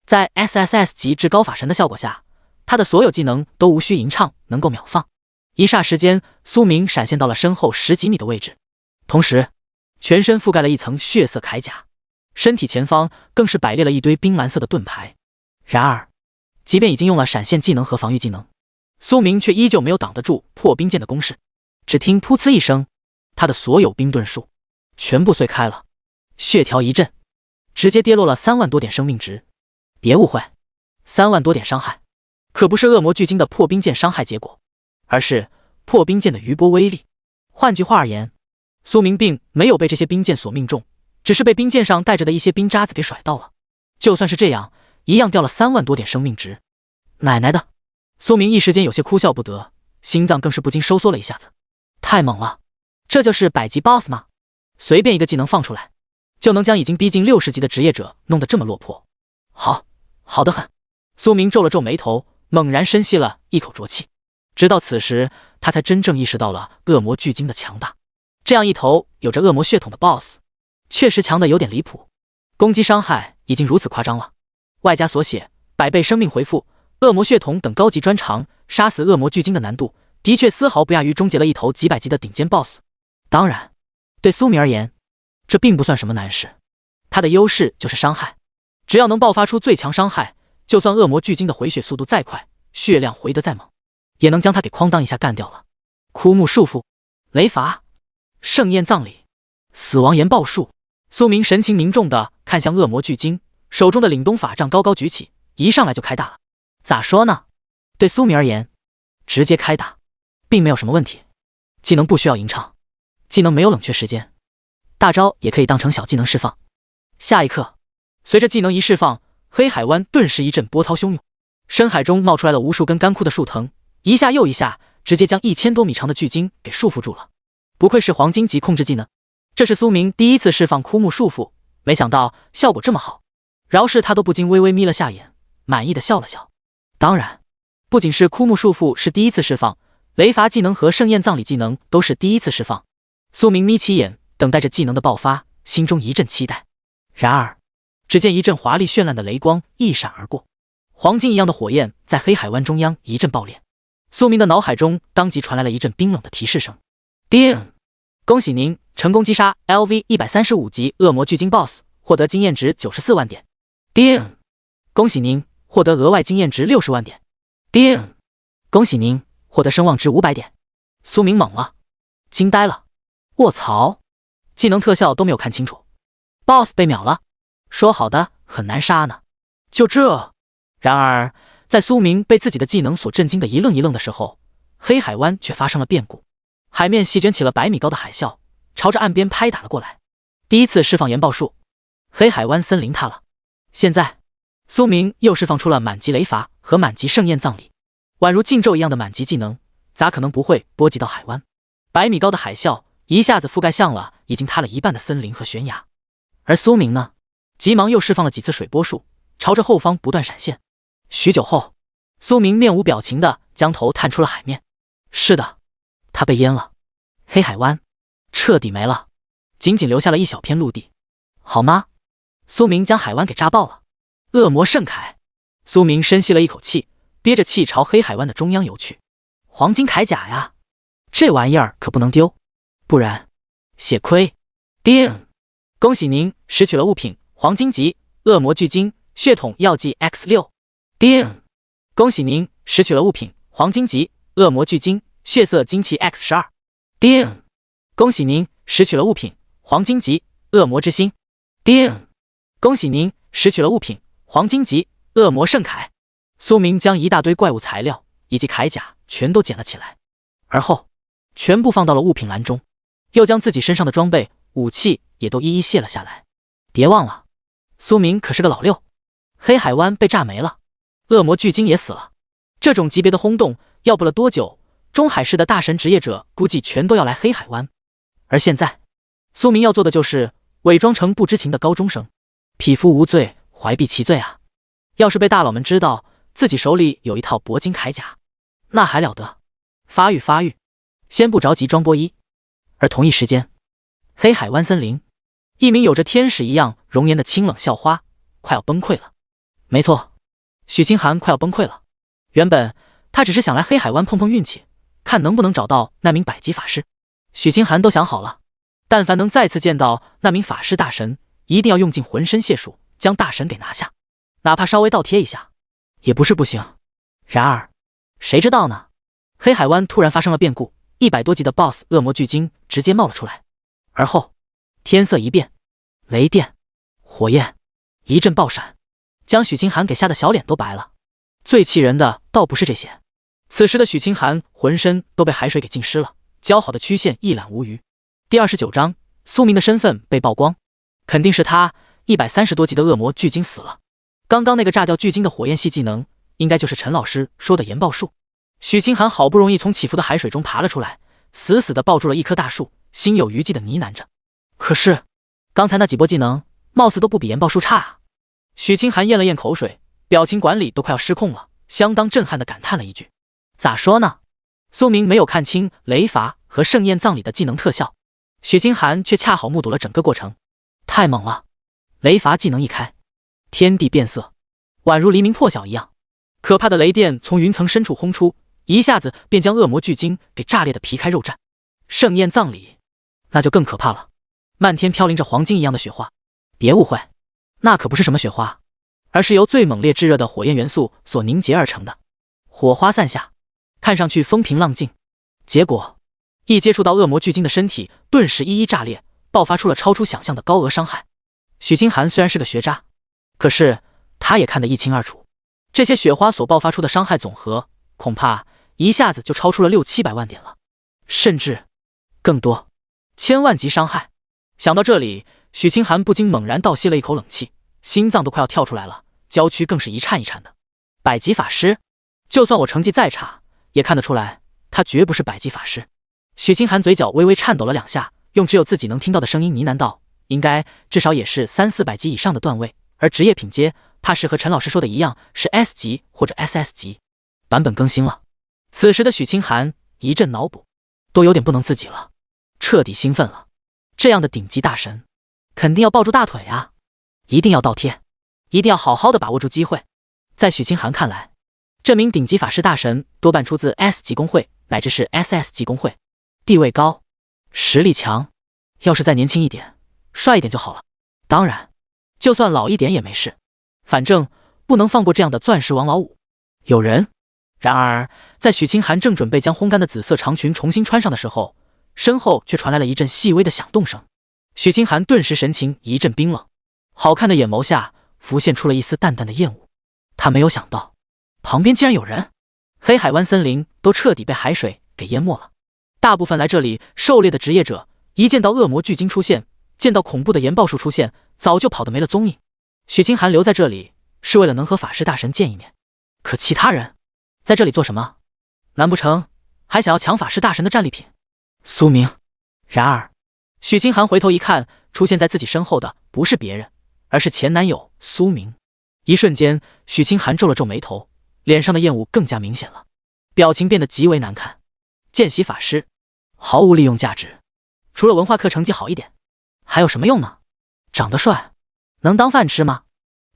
Speaker 1: 在 SSS 级至高法神的效果下，他的所有技能都无需吟唱，能够秒放。一霎时间，苏明闪现到了身后10几米的位置，同时全身覆盖了一层血色铠甲，身体前方更是摆列了一堆冰蓝色的盾牌。然而即便已经用了闪现技能和防御技能，苏明却依旧没有挡得住破冰剑的攻势。只听噗呲一声，他的所有冰盾术全部碎开了，血条一震，直接跌落了3万多点生命值。别误会，3万多点伤害可不是恶魔巨鲸的破冰剑伤害结果，而是破冰剑的余波威力。换句话而言，苏明并没有被这些冰箭所命中，只是被冰箭上带着的一些冰渣子给甩到了。就算是这样，一样掉了3万多点生命值。奶奶的！苏明一时间有些哭笑不得，心脏更是不禁收缩了一下子。太猛了，这就是100级 BOSS 吗？随便一个技能放出来，就能将已经逼近60级的职业者弄得这么落魄。好得很。苏明皱了皱眉头，猛然深吸了一口浊气。直到此时，他才真正意识到了恶魔巨鲸的强大。这样一头有着恶魔血统的 BOSS， 确实强的有点离谱。攻击伤害已经如此夸张了，外加锁血、100倍生命回复、恶魔血统等高级专长，杀死恶魔巨鲸的难度的确丝毫不亚于终结了一头几百级的顶尖 BOSS。当然，对苏明而言，这并不算什么难事。他的优势就是伤害，只要能爆发出最强伤害，就算恶魔巨鲸的回血速度再快，血量回得再猛，也能将他给哐当一下干掉了。枯木束缚、雷伐、盛宴葬礼、死亡研爆术。苏明神情凝重地看向恶魔巨鲸，手中的凛冬法杖高高举起，一上来就开大了。咋说呢？对苏明而言，直接开大并没有什么问题。技能不需要吟唱，技能没有冷却时间，大招也可以当成小技能释放。下一刻，随着技能一释放，黑海湾顿时一阵波涛汹涌，深海中冒出来了无数根干枯的树藤，一下又一下，直接将1000多米长的巨鲸给束缚住了。不愧是黄金级控制技能，这是苏明第一次释放枯木束缚，没想到效果这么好。饶是他都不禁微微眯了下眼，满意的笑了笑。当然，不仅是枯木束缚是第一次释放，雷伐技能和盛宴葬礼技能都是第一次释放。苏明眯起眼，等待着技能的爆发，心中一阵期待。然而，只见一阵华丽绚烂的雷光一闪而过，黄金一样的火焰在黑海湾中央一阵爆裂。苏明的脑海中当即传来了一阵冰冷的提示声：叮！恭喜您成功击杀 LV135级恶魔巨鲸 BOSS， 获得经验值94万点。叮！恭喜您获得额外经验值60万点。叮！恭喜您获得声望值500点。苏明懵了，惊呆了。卧槽，技能特效都没有看清楚， BOSS 被秒了，说好的很难杀呢，就这。然而在苏明被自己的技能所震惊的一愣一愣的时候，黑海湾却发生了变故，海面席卷起了100米高的海啸，朝着岸边拍打了过来。第一次释放研爆术，黑海湾森林塌了。现在苏明又释放出了满级雷伐和满级盛宴葬礼，宛如禁咒一样的满级技能，咋可能不会波及到海湾？100米高的海啸一下子覆盖向了已经塌了一半的森林和悬崖。而苏明呢，急忙又释放了几次水波术，朝着后方不断闪现。许久后，苏明面无表情地将头探出了海面。是的，他被淹了，黑海湾彻底没了，仅仅留下了一小片陆地。好吗？苏明将海湾给扎爆了。恶魔圣铠。苏明深吸了一口气，憋着气朝黑海湾的中央游去。黄金铠甲呀，这玩意儿可不能丢，不然血亏。叮！恭喜您拾取了物品黄金级恶魔巨鲸血统药剂 X6。叮！恭喜您拾取了物品黄金级恶魔巨鲸血色精气 X12。叮！恭喜您拾取了物品黄金级恶魔之心。叮！恭喜您拾取了物品黄金级恶魔圣铠。苏明将一大堆怪物材料以及铠甲全都捡了起来，而后全部放到了物品栏中，又将自己身上的装备武器也都一一卸了下来。别忘了，苏明可是个老六，黑海湾被炸没了，恶魔巨鲸也死了。这种级别的轰动，要不了多久，中海市的大神职业者估计全都要来黑海湾。而现在，苏明要做的就是伪装成不知情的高中生，匹夫无罪，怀璧其罪啊！要是被大佬们知道自己手里有一套铂金铠甲，那还了得！发育，先不着急装波一。而同一时间，黑海湾森林，一名有着天使一样容颜的清冷校花快要崩溃了。没错，许清寒快要崩溃了。原本他只是想来黑海湾碰碰运气，看能不能找到那名百级法师。许清寒都想好了，但凡能再次见到那名法师大神，一定要用尽浑身解数将大神给拿下，哪怕稍微倒贴一下也不是不行。然而谁知道呢，黑海湾突然发生了变故，100多级的 BOSS 恶魔巨鲸直接冒了出来，而后天色一变，雷电、火焰一阵爆闪，将许清寒给吓得小脸都白了。最气人的倒不是这些，此时的许清寒浑身都被海水给浸湿了，姣好的曲线一览无余。第29章，苏明的身份被曝光，肯定是他130多级的恶魔巨鲸死了。刚刚那个炸掉巨鲸的火焰系技能，应该就是陈老师说的研爆术。许清寒好不容易从起伏的海水中爬了出来，死死地抱住了一棵大树，心有余悸地呢喃着。可是刚才那几波技能貌似都不比研爆术差啊。许清寒咽了咽口水，表情管理都快要失控了，相当震撼地感叹了一句：咋说呢？苏明没有看清雷伐和盛宴葬礼的技能特效，许清寒却恰好目睹了整个过程。太猛了！雷伐技能一开，天地变色，宛如黎明破晓一样，可怕的雷电从云层深处轰出，一下子便将恶魔巨鲸给炸裂的皮开肉绽。盛宴葬礼那就更可怕了，漫天飘零着黄金一样的雪花。别误会，那可不是什么雪花，而是由最猛烈炙热的火焰元素所凝结而成的。火花散下，看上去风平浪静，结果一接触到恶魔巨鲸的身体，顿时一炸裂，爆发出了超出想象的高额伤害。许清寒虽然是个学渣，可是他也看得一清二楚，这些雪花所爆发出的伤害总和，恐怕一下子就超出了600-700万点了，甚至更多，千万级伤害。想到这里，许清寒不禁猛然倒吸了一口冷气，心脏都快要跳出来了，娇躯更是一颤一颤的。百级法师，就算我成绩再差，也看得出来他绝不是百级法师。许清寒嘴角微微颤抖了2下，用只有自己能听到的声音呢喃道：应该至少也是300-400级以上的段位，而职业品阶怕是和陈老师说的一样，是 S 级或者 SS 级。版本更新了。此时的许清寒一阵脑补，都有点不能自己了，彻底兴奋了。这样的顶级大神，肯定要抱住大腿啊！一定要倒贴，一定要好好的把握住机会。在许清寒看来，这名顶级法师大神多半出自 S 级公会乃至是 SS 级公会，地位高，实力强，要是再年轻一点，帅一点就好了。当然，就算老一点也没事，反正不能放过这样的钻石王老五。有人。然而，在许清寒正准备将烘干的紫色长裙重新穿上的时候，身后却传来了一阵细微的响动声。许清寒顿时神情一阵冰冷，好看的眼眸下浮现出了一丝淡淡的厌恶。他没有想到，旁边竟然有人。黑海湾森林都彻底被海水给淹没了，大部分来这里狩猎的职业者，一见到恶魔巨鲸出现，见到恐怖的研爆术出现，早就跑得没了踪影。许清寒留在这里是为了能和法师大神见一面，可其他人在这里做什么？难不成还想要抢法师大神的战利品？苏明。然而，许清寒回头一看，出现在自己身后的不是别人，而是前男友苏明。一瞬间，许清寒皱了皱眉头，脸上的厌恶更加明显了，表情变得极为难看。见习法师，毫无利用价值，除了文化课成绩好一点，还有什么用呢？长得帅，能当饭吃吗？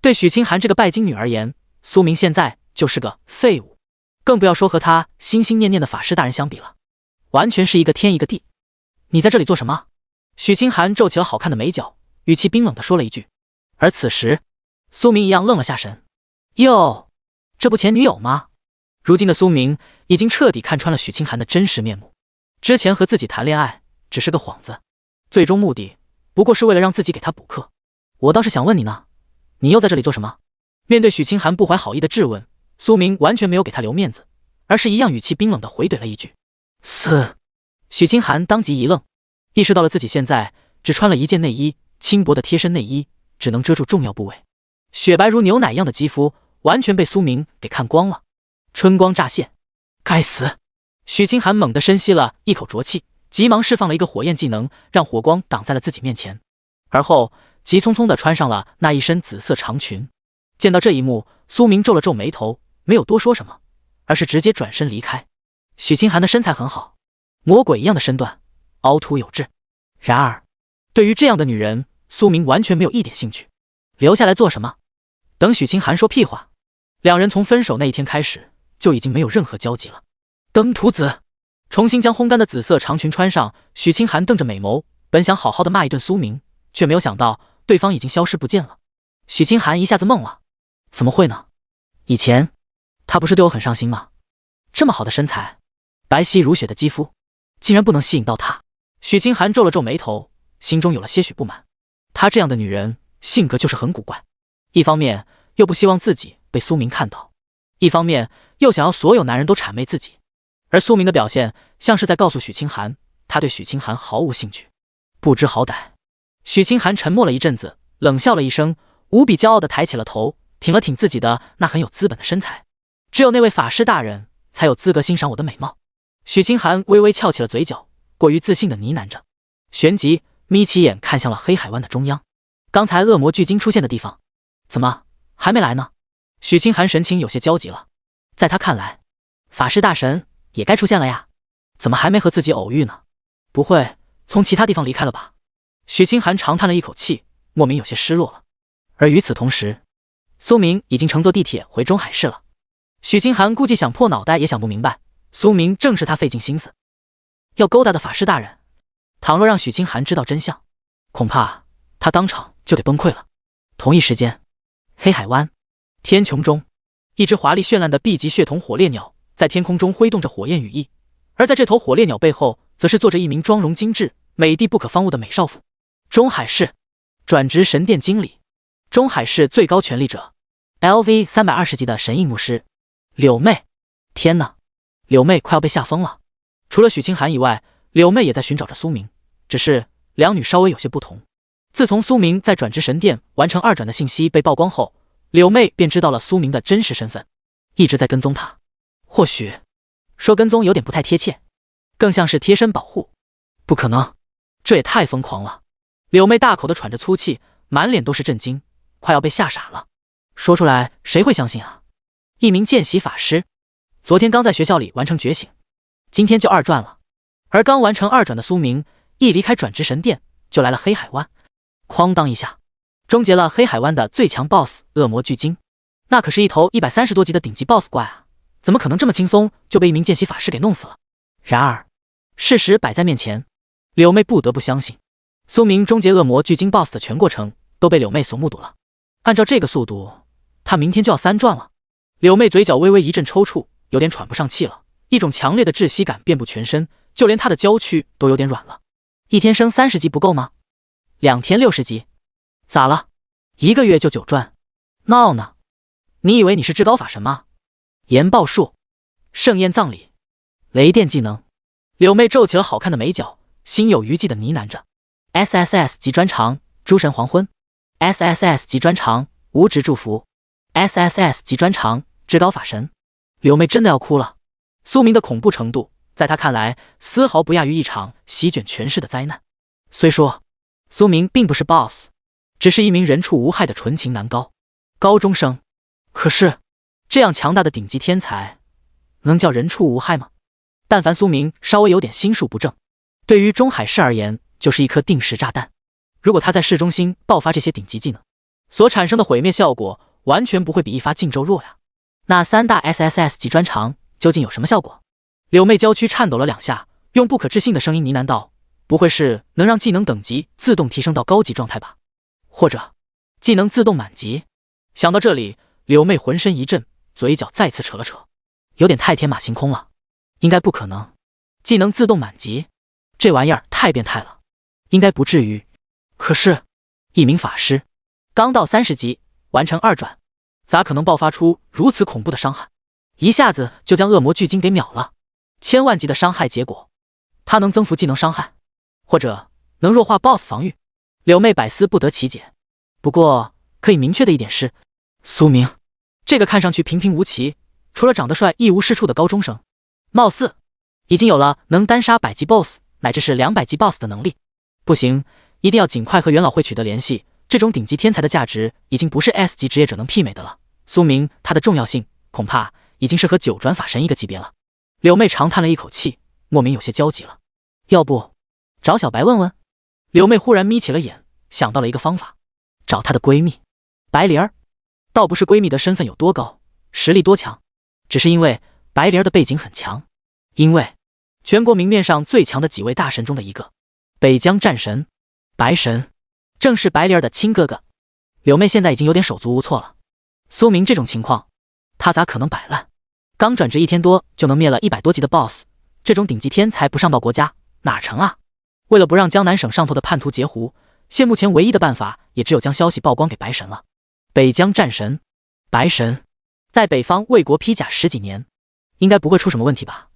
Speaker 1: 对许清寒这个拜金女而言，苏明现在就是个废物。更不要说和他心心念念的法师大人相比了，完全是一个天一个地。你在这里做什么？许清寒皱起了好看的眉角，语气冰冷地说了一句。而此时，苏明一样愣了下神。哟，这不前女友吗？如今的苏明已经彻底看穿了许清寒的真实面目。之前和自己谈恋爱只是个幌子，最终目的不过是为了让自己给他补课。我倒是想问你呢，你又在这里做什么？面对许清寒不怀好意的质问，苏明完全没有给他留面子，而是一样语气冰冷地回怼了一句：嘶。许清寒当即一愣，意识到了自己现在只穿了一件内衣，轻薄的贴身内衣只能遮住重要部位，雪白如牛奶一样的肌肤完全被苏明给看光了，春光乍现。该死！许清寒猛地深吸了一口浊气，急忙释放了一个火焰技能，让火光挡在了自己面前，而后急匆匆地穿上了那一身紫色长裙。见到这一幕，苏明皱了皱眉头，没有多说什么，而是直接转身离开。许清寒的身材很好，魔鬼一样的身段，凹凸有致。然而，对于这样的女人，苏明完全没有一点兴趣。留下来做什么？等许清寒说屁话。两人从分手那一天开始，就已经没有任何交集了。登徒子重新将烘干的紫色长裙穿上，许清寒瞪着美眸，本想好好的骂一顿苏明，却没有想到对方已经消失不见了。许清寒一下子懵了，怎么会呢？以前他不是对我很上心吗？这么好的身材，白皙如雪的肌肤，竟然不能吸引到他。许清寒皱了皱眉头，心中有了些许不满。她这样的女人性格就是很古怪，一方面又不希望自己被苏明看到，一方面又想要所有男人都谄媚自己。而苏明的表现像是在告诉许清寒，他对许清寒毫无兴趣，不知好歹。许清寒沉默了一阵子，冷笑了一声，无比骄傲地抬起了头，挺了挺自己的那很有资本的身材。只有那位法师大人才有资格欣赏我的美貌。许清寒微微翘起了嘴角，过于自信地呢喃着，旋即眯起眼看向了黑海湾的中央，刚才恶魔巨鲸出现的地方。怎么还没来呢？许清寒神情有些焦急了，在他看来，法师大神也该出现了呀，怎么还没和自己偶遇呢？不会从其他地方离开了吧？许清寒长叹了一口气，莫名有些失落了。而与此同时，苏明已经乘坐地铁回中海市了。许清寒估计想破脑袋也想不明白，苏明正是他费尽心思要勾搭的法师大人。倘若让许清寒知道真相，恐怕他当场就得崩溃了。同一时间，黑海湾天穹中，一只华丽绚烂的 B 级血统火烈鸟在天空中挥动着火焰羽翼，而在这头火烈鸟背后，则是坐着一名妆容精致、美丽不可方物的美少妇。中海市转职神殿经理，中海市最高权力者 ，LV 320级的神印牧师柳妹。天哪，柳妹快要被吓疯了。除了许清寒以外，柳妹也在寻找着苏明，只是两女稍微有些不同。自从苏明在转职神殿完成2转的信息被曝光后，柳妹便知道了苏明的真实身份，一直在跟踪他。或许说跟踪有点不太贴切，更像是贴身保护。不可能，这也太疯狂了。柳妹大口地喘着粗气，满脸都是震惊，快要被吓傻了。说出来谁会相信啊？一名见习法师，昨天刚在学校里完成觉醒，今天就2转了。而刚完成2转的苏明，一离开转职神殿就来了黑海湾，哐当一下终结了黑海湾的最强 BOSS 恶魔巨鲸。那可是一头130多级的顶级 BOSS 怪啊，怎么可能这么轻松就被一名见习法师给弄死了？然而事实摆在面前，柳妹不得不相信，苏明终结恶魔巨鲸 BOSS 的全过程都被柳妹所目睹了。按照这个速度，他明天就要3转了。柳妹嘴角微微一阵抽搐，有点喘不上气了，一种强烈的窒息感遍布全身，就连她的娇躯都有点软了。一天升30级不够吗？2天60级？咋了？1个月就9转？闹呢？你以为你是至高法神吗？研爆术、盛宴葬礼、雷电技能。柳妹皱起了好看的眉角，心有余悸的呢喃着。SSS 级专长诸神黄昏， SSS 级专长无职祝福， SSS 级专长至高法神。柳妹真的要哭了。苏明的恐怖程度在她看来丝毫不亚于一场席卷全市的灾难。虽说苏明并不是 BOSS， 只是一名人畜无害的纯情男高中生，可是这样强大的顶级天才能叫人畜无害吗？但凡苏明稍微有点心术不正，对于中海市而言就是一颗定时炸弹。如果他在市中心爆发这些顶级技能，所产生的毁灭效果完全不会比一发劲咒弱呀。那3大 SSS 级专长究竟有什么效果？柳妹娇躯颤抖了2下，用不可置信的声音呢喃道：不会是能让技能等级自动提升到高级状态吧？或者技能自动满级？想到这里，柳妹浑身一震，嘴角再次扯了扯，有点太天马行空了。应该不可能，技能自动满级，这玩意儿太变态了，应该不至于。可是一名法师刚到30级，完成2转，咋可能爆发出如此恐怖的伤害？一下子就将恶魔巨鲸给秒了，1000万级的伤害结果，他能增幅技能伤害，或者能弱化 BOSS 防御？柳妹百思不得其解。不过可以明确的一点是，苏明这个看上去平平无奇，除了长得帅一无是处的高中生，貌似已经有了能单杀100级 BOSS 乃至是200级 BOSS 的能力。不行，一定要尽快和元老会取得联系。这种顶级天才的价值已经不是 S 级职业者能媲美的了。苏明他的重要性恐怕已经是和九转法神一个级别了。柳妹长叹了一口气，莫名有些焦急了。要不找小白问问？柳妹忽然眯起了眼，想到了一个方法，找她的闺蜜白灵儿。倒不是闺蜜的身份有多高，实力多强，只是因为白灵儿的背景很强。因为全国明面上最强的几位大神中的一个，北疆战神白神，正是白灵儿的亲哥哥。柳妹现在已经有点手足无措了。苏明这种情况，他咋可能摆烂？刚转职1天多就能灭了100多级的 BOSS， 这种顶级天才不上报国家哪成啊？为了不让江南省上头的叛徒截胡，现目前唯一的办法也只有将消息曝光给白神了。北疆战神白神在北方为国披甲10几年，应该不会出什么问题吧？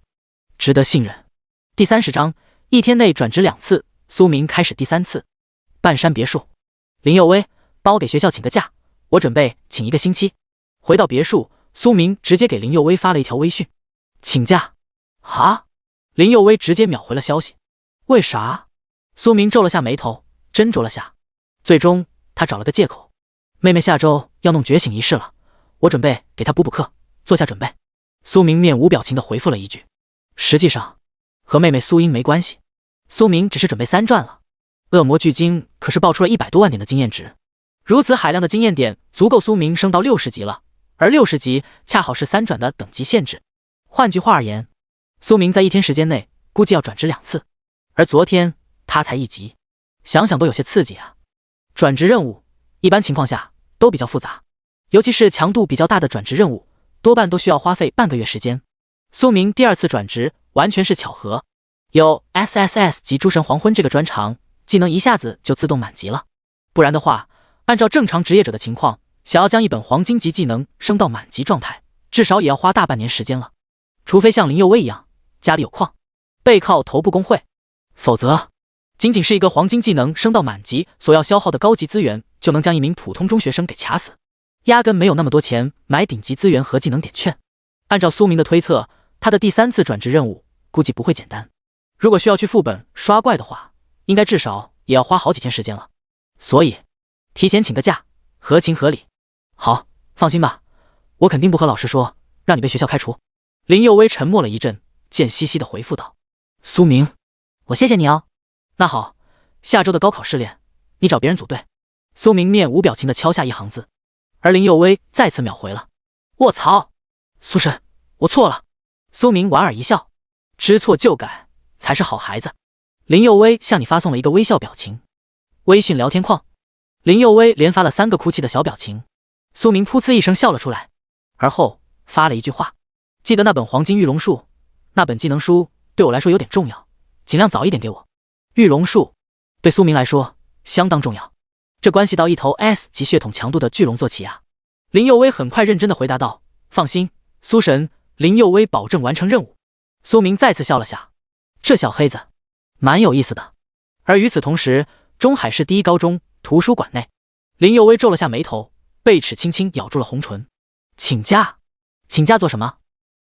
Speaker 1: 值得信任。第30章1天内转职2次，苏明开始第3次。半山别墅，林佑威，帮我给学校请个假，我准备请1个星期。回到别墅，苏明直接给林佑威发了一条微讯，请假。啊？林佑威直接秒回了消息。为啥？苏明皱了下眉头，斟酌了下，最终他找了个借口，妹妹下周要弄觉醒仪式了，我准备给她补补课，做下准备。苏明面无表情地回复了一句，实际上和妹妹苏英没关系，苏明只是准备3转了。恶魔巨鲸可是爆出了100多万点的经验值，如此海量的经验点足够苏明升到60级了，而60级恰好是3转的等级限制。换句话而言，苏明在1天时间内估计要转职2次，而昨天他才1级，想想都有些刺激啊。转职任务一般情况下都比较复杂，尤其是强度比较大的转职任务，多半都需要花费半个月时间。苏明第2次转职完全是巧合，有 SSS 级诸神黄昏这个专长，技能一下子就自动满级了。不然的话，按照正常职业者的情况，想要将一本黄金级技能升到满级状态，至少也要花大半年时间了。除非像林佑威一样家里有矿，背靠头部工会，否则仅仅是一个黄金技能升到满级所要消耗的高级资源，就能将一名普通中学生给卡死，压根没有那么多钱买顶级资源和技能点券。按照苏明的推测，他的第3次转职任务估计不会简单，如果需要去副本刷怪的话，应该至少也要花好几天时间了，所以提前请个假合情合理。好，放心吧，我肯定不和老师说让你被学校开除。林佑威沉默了一阵，贱兮兮地回复道，苏明，我谢谢你哦。那好，下周的高考试炼你找别人组队。苏明面无表情地敲下一行字，而林佑威再次秒回了，卧槽，苏神，我错了。苏明莞尔一笑，知错就改才是好孩子。林佑威向你发送了一个微笑表情。微信聊天框，林佑威连发了3个哭泣的小表情。苏明噗呲一声笑了出来，而后发了一句话，记得那本黄金玉龙术，那本技能书对我来说有点重要，尽量早一点给我。玉龙术对苏明来说相当重要，这关系到一头 S 级血统强度的巨龙坐骑啊。林佑威很快认真地回答道，放心，苏神，林佑威保证完成任务。苏明再次笑了下，这小黑子蛮有意思的。而与此同时，中海市第一高中图书馆内，林佑威皱了下眉头，贝齿轻轻咬住了红唇。请假？请假做什么？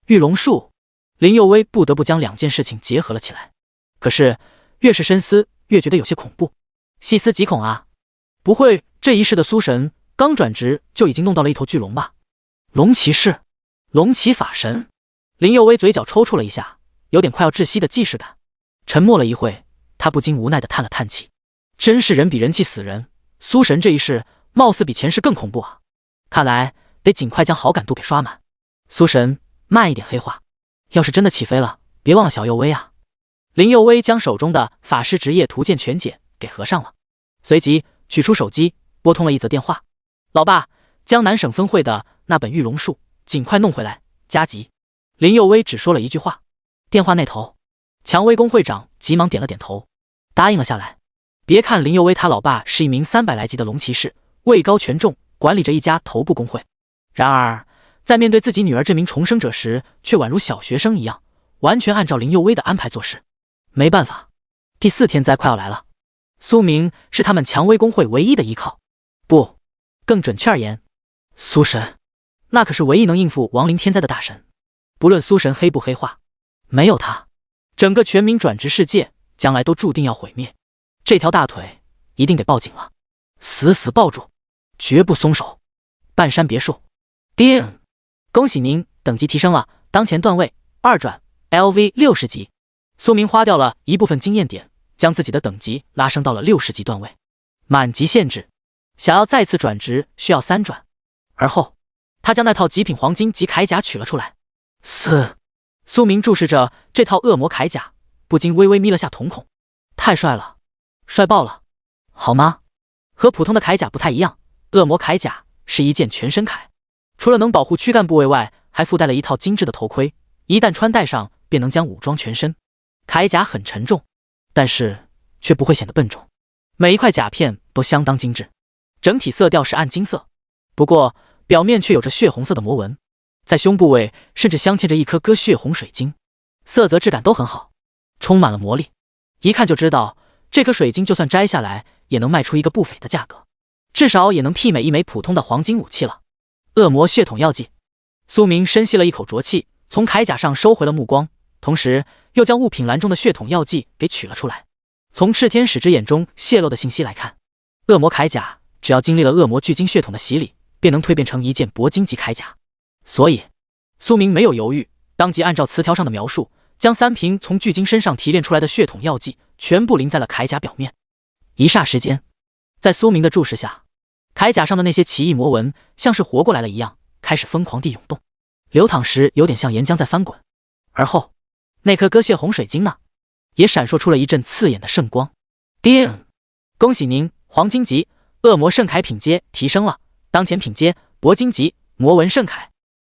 Speaker 1: 玉龙术？林佑威不得不将2件事情结合了起来。可是越是深思，越觉得有些恐怖。细思极恐啊！不会这一世的苏神刚转职就已经弄到了一头巨龙吧？龙骑士？龙骑法神？林佑威嘴角抽搐了一下，有点快要窒息的既视感。沉默了一会，他不禁无奈地叹了叹气。真是人比人气死人，苏神这一世貌似比前世更恐怖啊！看来得尽快将好感度给刷满。苏神，慢一点黑化，要是真的起飞了，别忘了小佑威啊！林佑威将手中的法师职业图鉴全解给合上了，随即取出手机拨通了一则电话。老爸，江南省分会的那本玉龙术尽快弄回来，加急。林佑威只说了一句话。电话那头，蔷薇宫会长急忙点了点头，答应了下来。别看林佑威他老爸是一名300来级的龙骑士，位高权重，管理着一家头部工会，然而在面对自己女儿这名重生者时，却宛如小学生一样，完全按照林佑威的安排做事。没办法，第4天灾快要来了，苏明是他们蔷薇工会唯一的依靠。不，更准确而言，苏神，那可是唯一能应付亡灵天灾的大神。不论苏神黑不黑化，没有他，整个全民转职世界将来都注定要毁灭。这条大腿一定得抱紧了，死死抱住，绝不松手。半山别墅，叮！恭喜您等级提升了，当前段位2转 ，LV 60级。苏明花掉了一部分经验点，将自己的等级拉升到了60级段位。满级限制，想要再次转职需要3转。而后，他将那套极品黄金级铠甲取了出来。苏明注视着这套恶魔铠甲，不禁微微眯了下瞳孔。太帅了，帅爆了，好吗？和普通的铠甲不太一样，恶魔铠甲是一件全身铠，除了能保护躯干部位外，还附带了一套精致的头盔，一旦穿戴上，便能将武装全身。铠甲很沉重，但是却不会显得笨重。每一块甲片都相当精致，整体色调是暗金色，不过表面却有着血红色的魔纹，在胸部位甚至镶嵌着一颗颗血红水晶，色泽质感都很好，充满了魔力。一看就知道，这颗水晶就算摘下来，也能卖出一个不菲的价格，至少也能媲美一枚普通的黄金武器了。恶魔血统药剂，苏明深吸了一口浊气，从铠甲上收回了目光，同时又将物品栏中的血统药剂给取了出来。从赤天使之眼中泄露的信息来看，恶魔铠甲只要经历了恶魔巨晶血统的洗礼，便能蜕变成一件铂金级铠甲。所以，苏明没有犹豫，当即按照词条上的描述，将3瓶从巨晶身上提炼出来的血统药剂全部淋在了铠甲表面。一霎时间，在苏明的注视下，铠甲上的那些奇异魔纹像是活过来了一样，开始疯狂地涌动，流淌时有点像岩浆在翻滚。而后，那颗血红水晶呢，也闪烁出了一阵刺眼的圣光。叮！恭喜您，黄金级恶魔圣铠品阶提升了，当前品阶铂金级魔纹圣铠，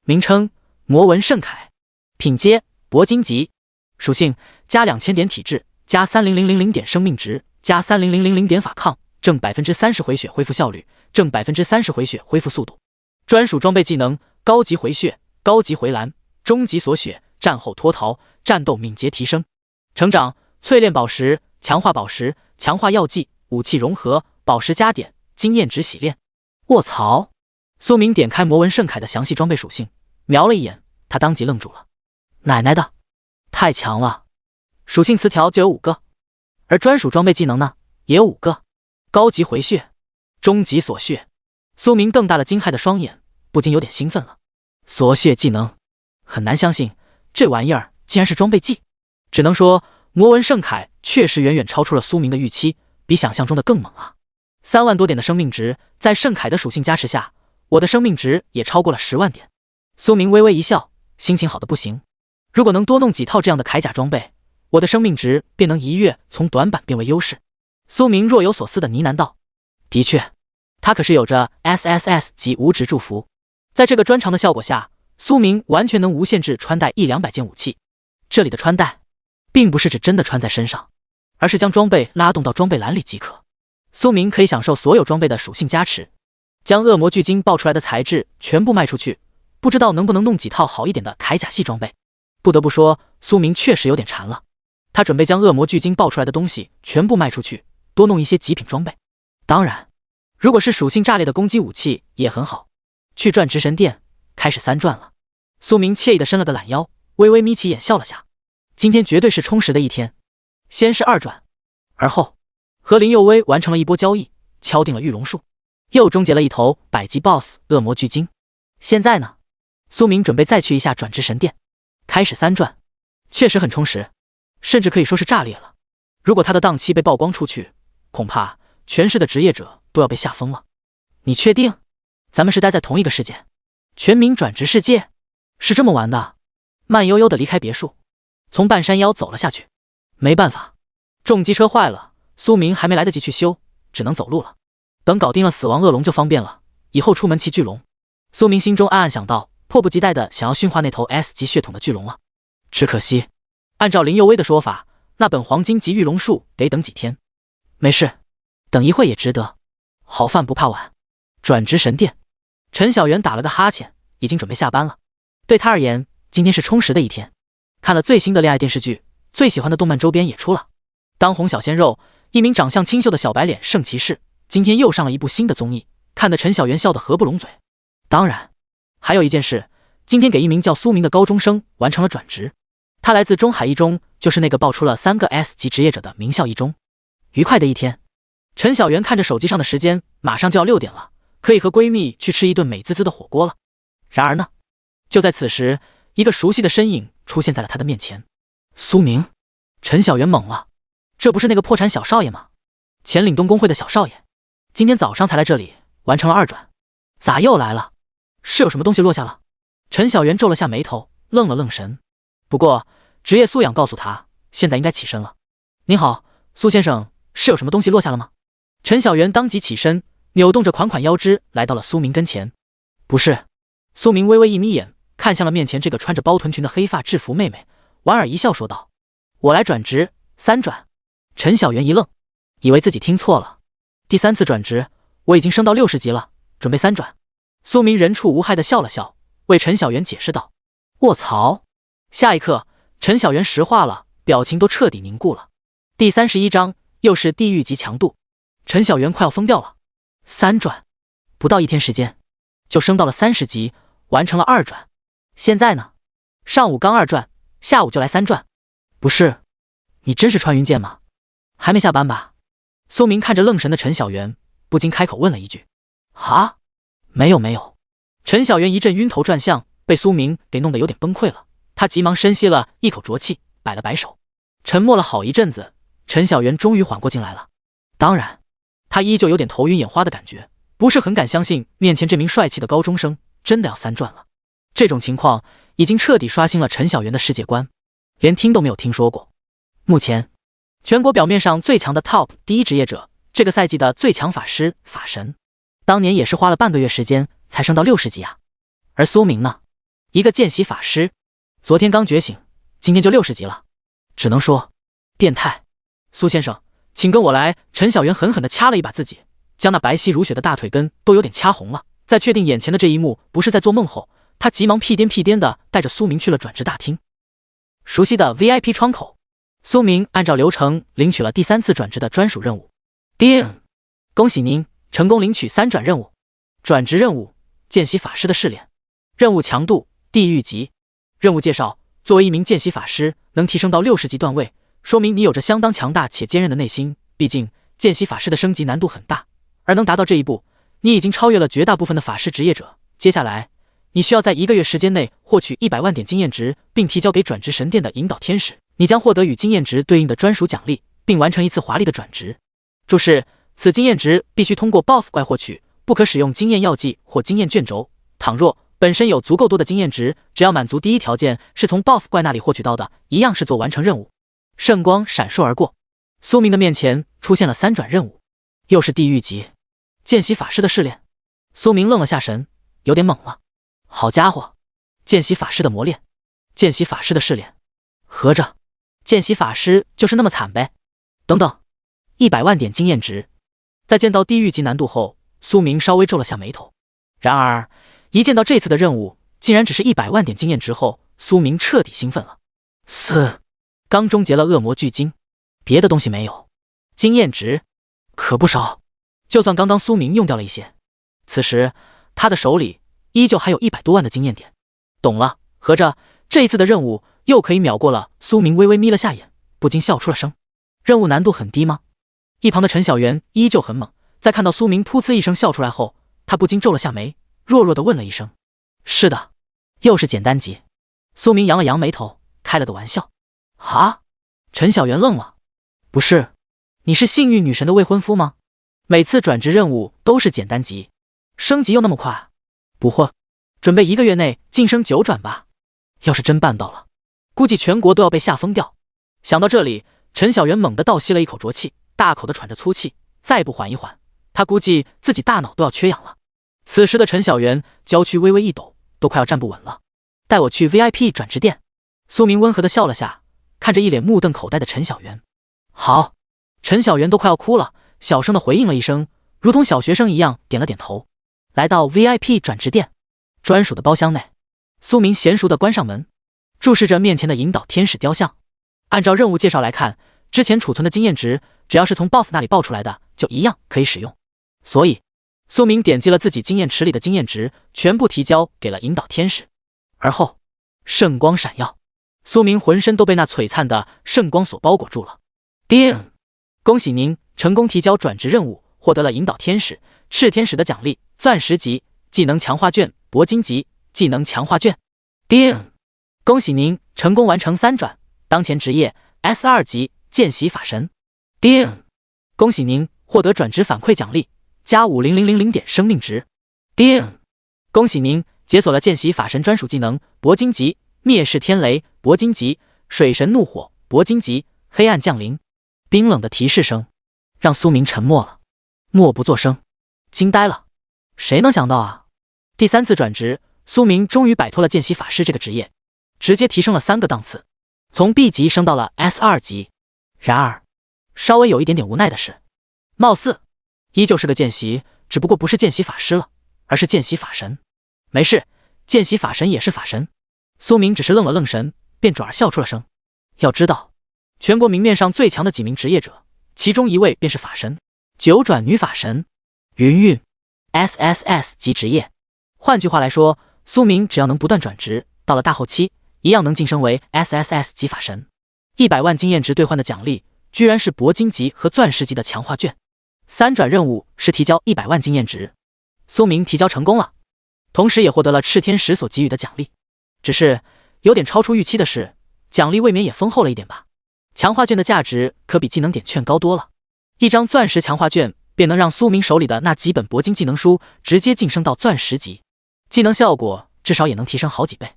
Speaker 1: 名称魔纹圣铠，品阶铂金级，属性加2000点体质，加30000点生命值，加30000点法抗，正30%回血恢复效率，正30%回血恢复速度。专属装备技能高级回血，高级回蓝，终极锁血，战后脱逃，战斗敏捷提升。成长淬炼宝石，强化宝石，强化药剂，武器融合，宝石加点，经验值洗炼。卧槽！苏明点开魔纹圣铠的详细装备属性，瞄了一眼，他当即愣住了。奶奶的，太强了！属性词条就有5个，而专属装备技能呢，也有5个。高级回血，终极锁血。苏明瞪大了惊骇的双眼，不禁有点兴奋了。锁血技能，很难相信这玩意儿竟然是装备技。只能说魔纹圣铠确实远远超出了苏明的预期，比想象中的更猛啊！3万多点的生命值，在圣铠的属性加持下，我的生命值也超过了10万点。苏明微微一笑，心情好的不行。如果能多弄几套这样的铠甲装备，我的生命值便能一跃从短板变为优势。苏明若有所思的呢喃道：“的确，他可是有着 SSS 级无值祝福，在这个专长的效果下，苏明完全能无限制穿戴100-200件武器。这里的穿戴，并不是指真的穿在身上，而是将装备拉动到装备栏里即可。苏明可以享受所有装备的属性加持，将恶魔巨晶爆出来的材质全部卖出去，不知道能不能弄几套好一点的铠甲系装备。不得不说，苏明确实有点馋了。他准备将恶魔巨晶爆出来的东西全部卖出去，多弄一些极品装备。当然，如果是属性炸裂的攻击武器也很好。去转职神殿，开始3转了。苏明惬意地伸了个懒腰，微微眯起眼笑了下。今天绝对是充实的一天。先是2转，而后和林佑威完成了一波交易，敲定了玉龙树，又终结了一头100级 BOSS 恶魔巨晶。现在呢，苏明准备再去一下转职神殿，开始3转，确实很充实，甚至可以说是炸裂了。如果他的档期被曝光出去，恐怕全市的职业者都要被吓疯了。你确定咱们是待在同一个世界？全民转职世界是这么玩的？慢悠悠地离开别墅，从半山腰走了下去。没办法，重机车坏了，苏明还没来得及去修，只能走路了。等搞定了死亡恶龙就方便了，以后出门骑巨龙。苏明心中暗暗想到，迫不及待的想要驯化那头 S 级血统的巨龙了。只可惜，按照林佑威的说法，那本黄金级玉龙树得等几天。没事，等一会也值得。好饭不怕晚。转职神殿，陈小元打了个哈欠，已经准备下班了。对他而言，今天是充实的一天。看了最新的恋爱电视剧，最喜欢的动漫周边也出了。当红小鲜肉，一名长相清秀的小白脸圣骑士，今天又上了一部新的综艺，看得陈小媛笑得合不拢嘴。当然，还有一件事，今天给一名叫苏明的高中生完成了转职，他来自中海一中，就是那个爆出了3个 S 级职业者的名校一中。愉快的一天，陈小媛看着手机上的时间，马上就要6点了，可以和闺蜜去吃一顿美滋滋的火锅了。然而呢，就在此时，一个熟悉的身影出现在了她的面前。苏明，陈小媛懵了，这不是那个破产小少爷吗？前岭东工会的小少爷，今天早上才来这里完成了2转，咋又来了？是有什么东西落下了？陈小媛皱了下眉头，愣了愣神。不过职业素养告诉他，现在应该起身了。您好，苏先生，是有什么东西落下了吗？陈小媛当即起身，扭动着款款腰肢来到了苏明跟前。不是。苏明微微一眯眼，看向了面前这个穿着包臀裙的黑发制服妹妹，莞尔一笑说道：我来转职3转。陈小媛一愣，以为自己听错了。第3次转职，我已经升到60级了，准备3转。苏明人畜无害地笑了笑，为陈小媛解释道：卧槽！下一刻，陈小媛石化了，表情都彻底凝固了。第31章又是地狱级强度，陈小媛快要疯掉了。3转，不到1天时间就升到了30级，完成了2转。现在呢，上午刚2转，下午就来3转。不是，你真是穿云箭吗？还没下班吧？苏明看着愣神的陈小媛，不禁开口问了一句。啊？没有。陈小媛一阵晕头转向，被苏明给弄得有点崩溃了。她急忙深吸了一口浊气，摆了摆手。沉默了好一阵子，陈小媛终于缓过劲来了。当然，她依旧有点头晕眼花的感觉，不是很敢相信面前这名帅气的高中生真的要3转了。这种情况已经彻底刷新了陈小媛的世界观，连听都没有听说过。目前全国表面上最强的 TOP 第1职业者，这个赛季的最强法师法神，当年也是花了半个月时间才升到60级啊。而苏明呢，一个见习法师，昨天刚觉醒，今天就60级了，只能说变态。苏先生，请跟我来。陈小媛狠狠地掐了一把自己，将那白皙如雪的大腿根都有点掐红了。在确定眼前的这一幕不是在做梦后，他急忙屁颠的带着苏明去了转职大厅。熟悉的 VIP 窗口，苏明按照流程领取了第3次转职的专属任务。叮，恭喜您成功领取3转任务。转职任务：见习法师的试炼，任务强度地狱级。任务介绍：作为一名见习法师，能提升到60级段位，说明你有着相当强大且坚韧的内心。毕竟见习法师的升级难度很大，而能达到这一步，你已经超越了绝大部分的法师职业者。接下来你需要在1个月时间内获取100万点经验值，并提交给转职神殿的引导天使，你将获得与经验值对应的专属奖励，并完成一次华丽的转职。注释：此经验值必须通过 BOSS 怪获取，不可使用经验药剂或经验卷轴。倘若本身有足够多的经验值，只要满足第一条件是从 BOSS 怪那里获取到的，一样视作完成任务。圣光闪烁而过，苏明的面前出现了3转任务，又是地狱级见习法师的试炼。苏明愣了下神，有点懵了。好家伙，见习法师的磨练，见习法师的试炼，合着见习法师就是那么惨呗？等等，100万点经验值。在见到地狱级难度后，苏明稍微皱了下眉头。然而一见到这次的任务竟然只是100万点经验值后，苏明彻底兴奋了。刚终结了恶魔巨鲸，别的东西没有，经验值可不少。就算刚刚苏明用掉了一些，此时他的手里依旧还有100多万的经验点。懂了，合着这一次的任务又可以秒过了。苏明微微眯了下眼，不禁笑出了声。任务难度很低吗？一旁的陈小媛依旧很猛，在看到苏明噗呲一声笑出来后，他不禁皱了下眉，弱弱地问了一声：是的，又是简单级。苏明扬了扬眉头，开了个玩笑。啊？陈小媛愣了。不是，你是幸运女神的未婚夫吗？每次转职任务都是简单级，升级又那么快，不会准备1个月内晋升9转吧？要是真办到了，估计全国都要被吓疯掉。想到这里，陈小媛猛地倒吸了一口浊气，大口地喘着粗气，再不缓一缓，她估计自己大脑都要缺氧了。此时的陈小媛娇躯微微一抖，都快要站不稳了。带我去 VIP 转职店。苏明温和地笑了下，看着一脸目瞪口呆的陈小媛。好。陈小媛都快要哭了，小声地回应了一声，如同小学生一样点了点头。来到 VIP 转职店专属的包厢内，苏明娴熟地关上门，注视着面前的引导天使雕像。按照任务介绍来看，之前储存的经验值只要是从 BOSS 那里爆出来的，就一样可以使用。所以苏明点击了自己经验池里的经验值，全部提交给了引导天使。而后，圣光闪耀，苏明浑身都被那璀璨的圣光所包裹住了。叮！恭喜您成功提交转职任务，获得了引导天使、炽天使的奖励：钻石级技能强化卷、铂金级技能强化卷。叮！恭喜您成功完成3转，当前职业 S2 级见习法神。叮！恭喜您获得转职反馈奖励，加50000点生命值。叮！恭喜您解锁了见习法神专属技能铂金级灭世天雷铂金级水神怒火铂金级黑暗降临。冰冷的提示声让苏明沉默了，默不作声，惊呆了。谁能想到啊？第3次转职，苏明终于摆脱了见习法师这个职业，直接提升了3个档次，从 B 级升到了 S2 级。然而稍微有一点点无奈的是，貌似依旧是个见习，只不过不是见习法师了，而是见习法神。没事，见习法神也是法神。苏明只是愣了愣神，便转而笑出了声。要知道，全国明面上最强的几名职业者，其中一位便是法神，9转女法神云云 SSS 级职业。换句话来说，苏明只要能不断转职，到了大后期一样能晋升为 SSS 级法神。100万经验值兑换的奖励居然是铂金级和钻石级的强化卷。3转任务是提交100万经验值，苏明提交成功了，同时也获得了炽天使所给予的奖励。只是有点超出预期的是，奖励未免也丰厚了一点吧。强化卷的价值可比技能点券高多了，一张钻石强化卷便能让苏明手里的那几本铂金技能书直接晋升到钻石级，技能效果至少也能提升好几倍，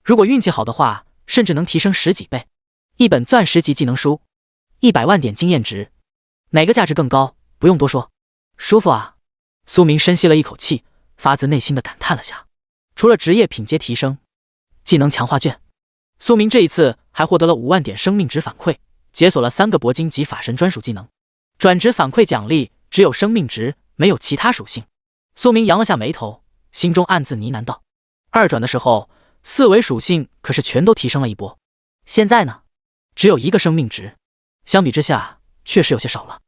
Speaker 1: 如果运气好的话，甚至能提升10几倍。一本钻石级技能书，100万点经验值，哪个价值更高？不用多说，舒服啊！苏明深吸了一口气，发自内心的感叹了下。除了职业品阶提升，技能强化卷，苏明这一次还获得了5万点生命值反馈，解锁了3个铂金级法神专属技能。转职反馈奖励只有生命值，没有其他属性。苏明扬了下眉头，心中暗自呢喃道：2转的时候，4维属性可是全都提升了一波，现在呢，只有1个生命值，相比之下确实有些少了。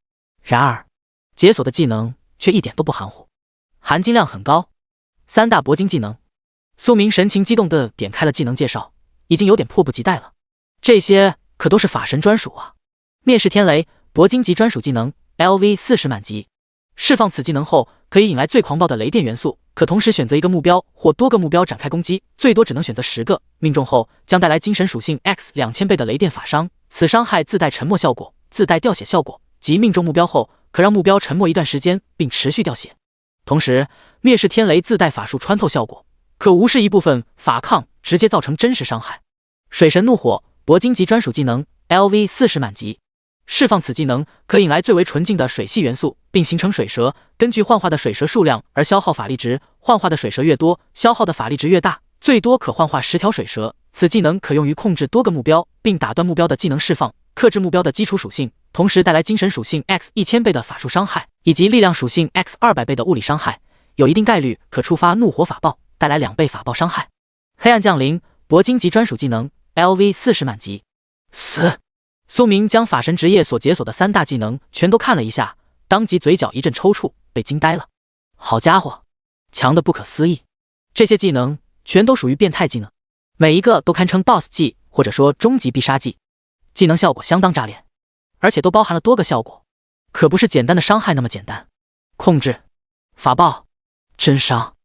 Speaker 1: 然而解锁的技能却一点都不含糊，含金量很高。3大铂金技能，苏明神情激动地点开了技能介绍，已经有点迫不及待了。这些可都是法神专属啊！灭世天雷铂金级专属技能 LV40满级，释放此技能后可以引来最狂暴的雷电元素，可同时选择一个目标或多个目标展开攻击，最多只能选择10个，命中后将带来精神属性 X2000倍的雷电法伤，此伤害自带沉默效果，自带掉血效果，即命中目标后可让目标沉默一段时间并持续掉血。同时灭世天雷自带法术穿透效果，可无视一部分法抗，直接造成真实伤害。水神怒火铂金级专属技能 LV40满级，释放此技能可引来最为纯净的水系元素，并形成水蛇，根据幻化的水蛇数量而消耗法力值，幻化的水蛇越多，消耗的法力值越大，最多可幻化10条水蛇。此技能可用于控制多个目标，并打断目标的技能释放，克制目标的基础属性，同时带来精神属性 X1000倍的法术伤害，以及力量属性 X200倍的物理伤害，有一定概率可触发怒火法爆，带来2倍法爆伤害。黑暗降临铂金级专属技能 LV40满级。死！苏明将法神职业所解锁的3大技能全都看了一下，当即嘴角一阵抽搐，被惊呆了。好家伙，强的不可思议！这些技能全都属于变态技能，每一个都堪称 BOSS 技或者说终极必杀技，技能效果相当炸裂，而且都包含了多个效果，可不是简单的伤害那么简单。控制、法爆、真伤、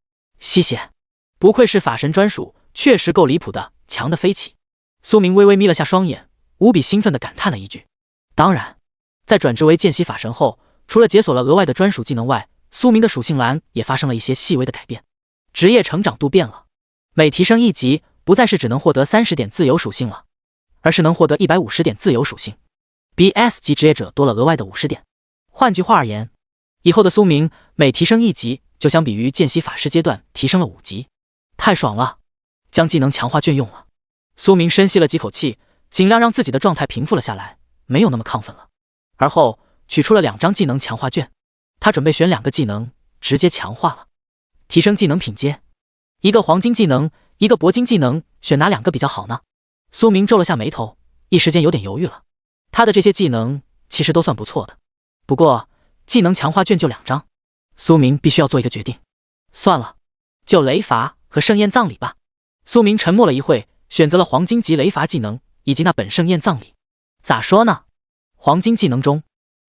Speaker 1: 吸血，不愧是法神专属，确实够离谱的，强的飞起。苏明微微眯了下双眼，无比兴奋地感叹了一句。当然，在转职为见习法神后，除了解锁了额外的专属技能外，苏明的属性栏也发生了一些细微的改变。职业成长度变了，每提升1级，不再是只能获得30点自由属性了，而是能获得150点自由属性，比 S 级职业者多了额外的50点。换句话而言，以后的苏明每提升1级，就相比于见习法师阶段提升了5级，太爽了！将技能强化卷用了。苏明深吸了几口气，尽量让自己的状态平复了下来，没有那么亢奋了。而后取出了2张技能强化卷，他准备选2个技能直接强化了，提升技能品阶。一个黄金技能，一个铂金技能，选哪2个比较好呢？苏明皱了下眉头，一时间有点犹豫了。他的这些技能其实都算不错的，不过技能强化卷就2张，苏明必须要做一个决定。算了，就雷伐和盛宴葬礼吧。苏明沉默了一会，选择了黄金级雷伐技能以及那本盛宴葬礼。咋说呢？黄金技能中，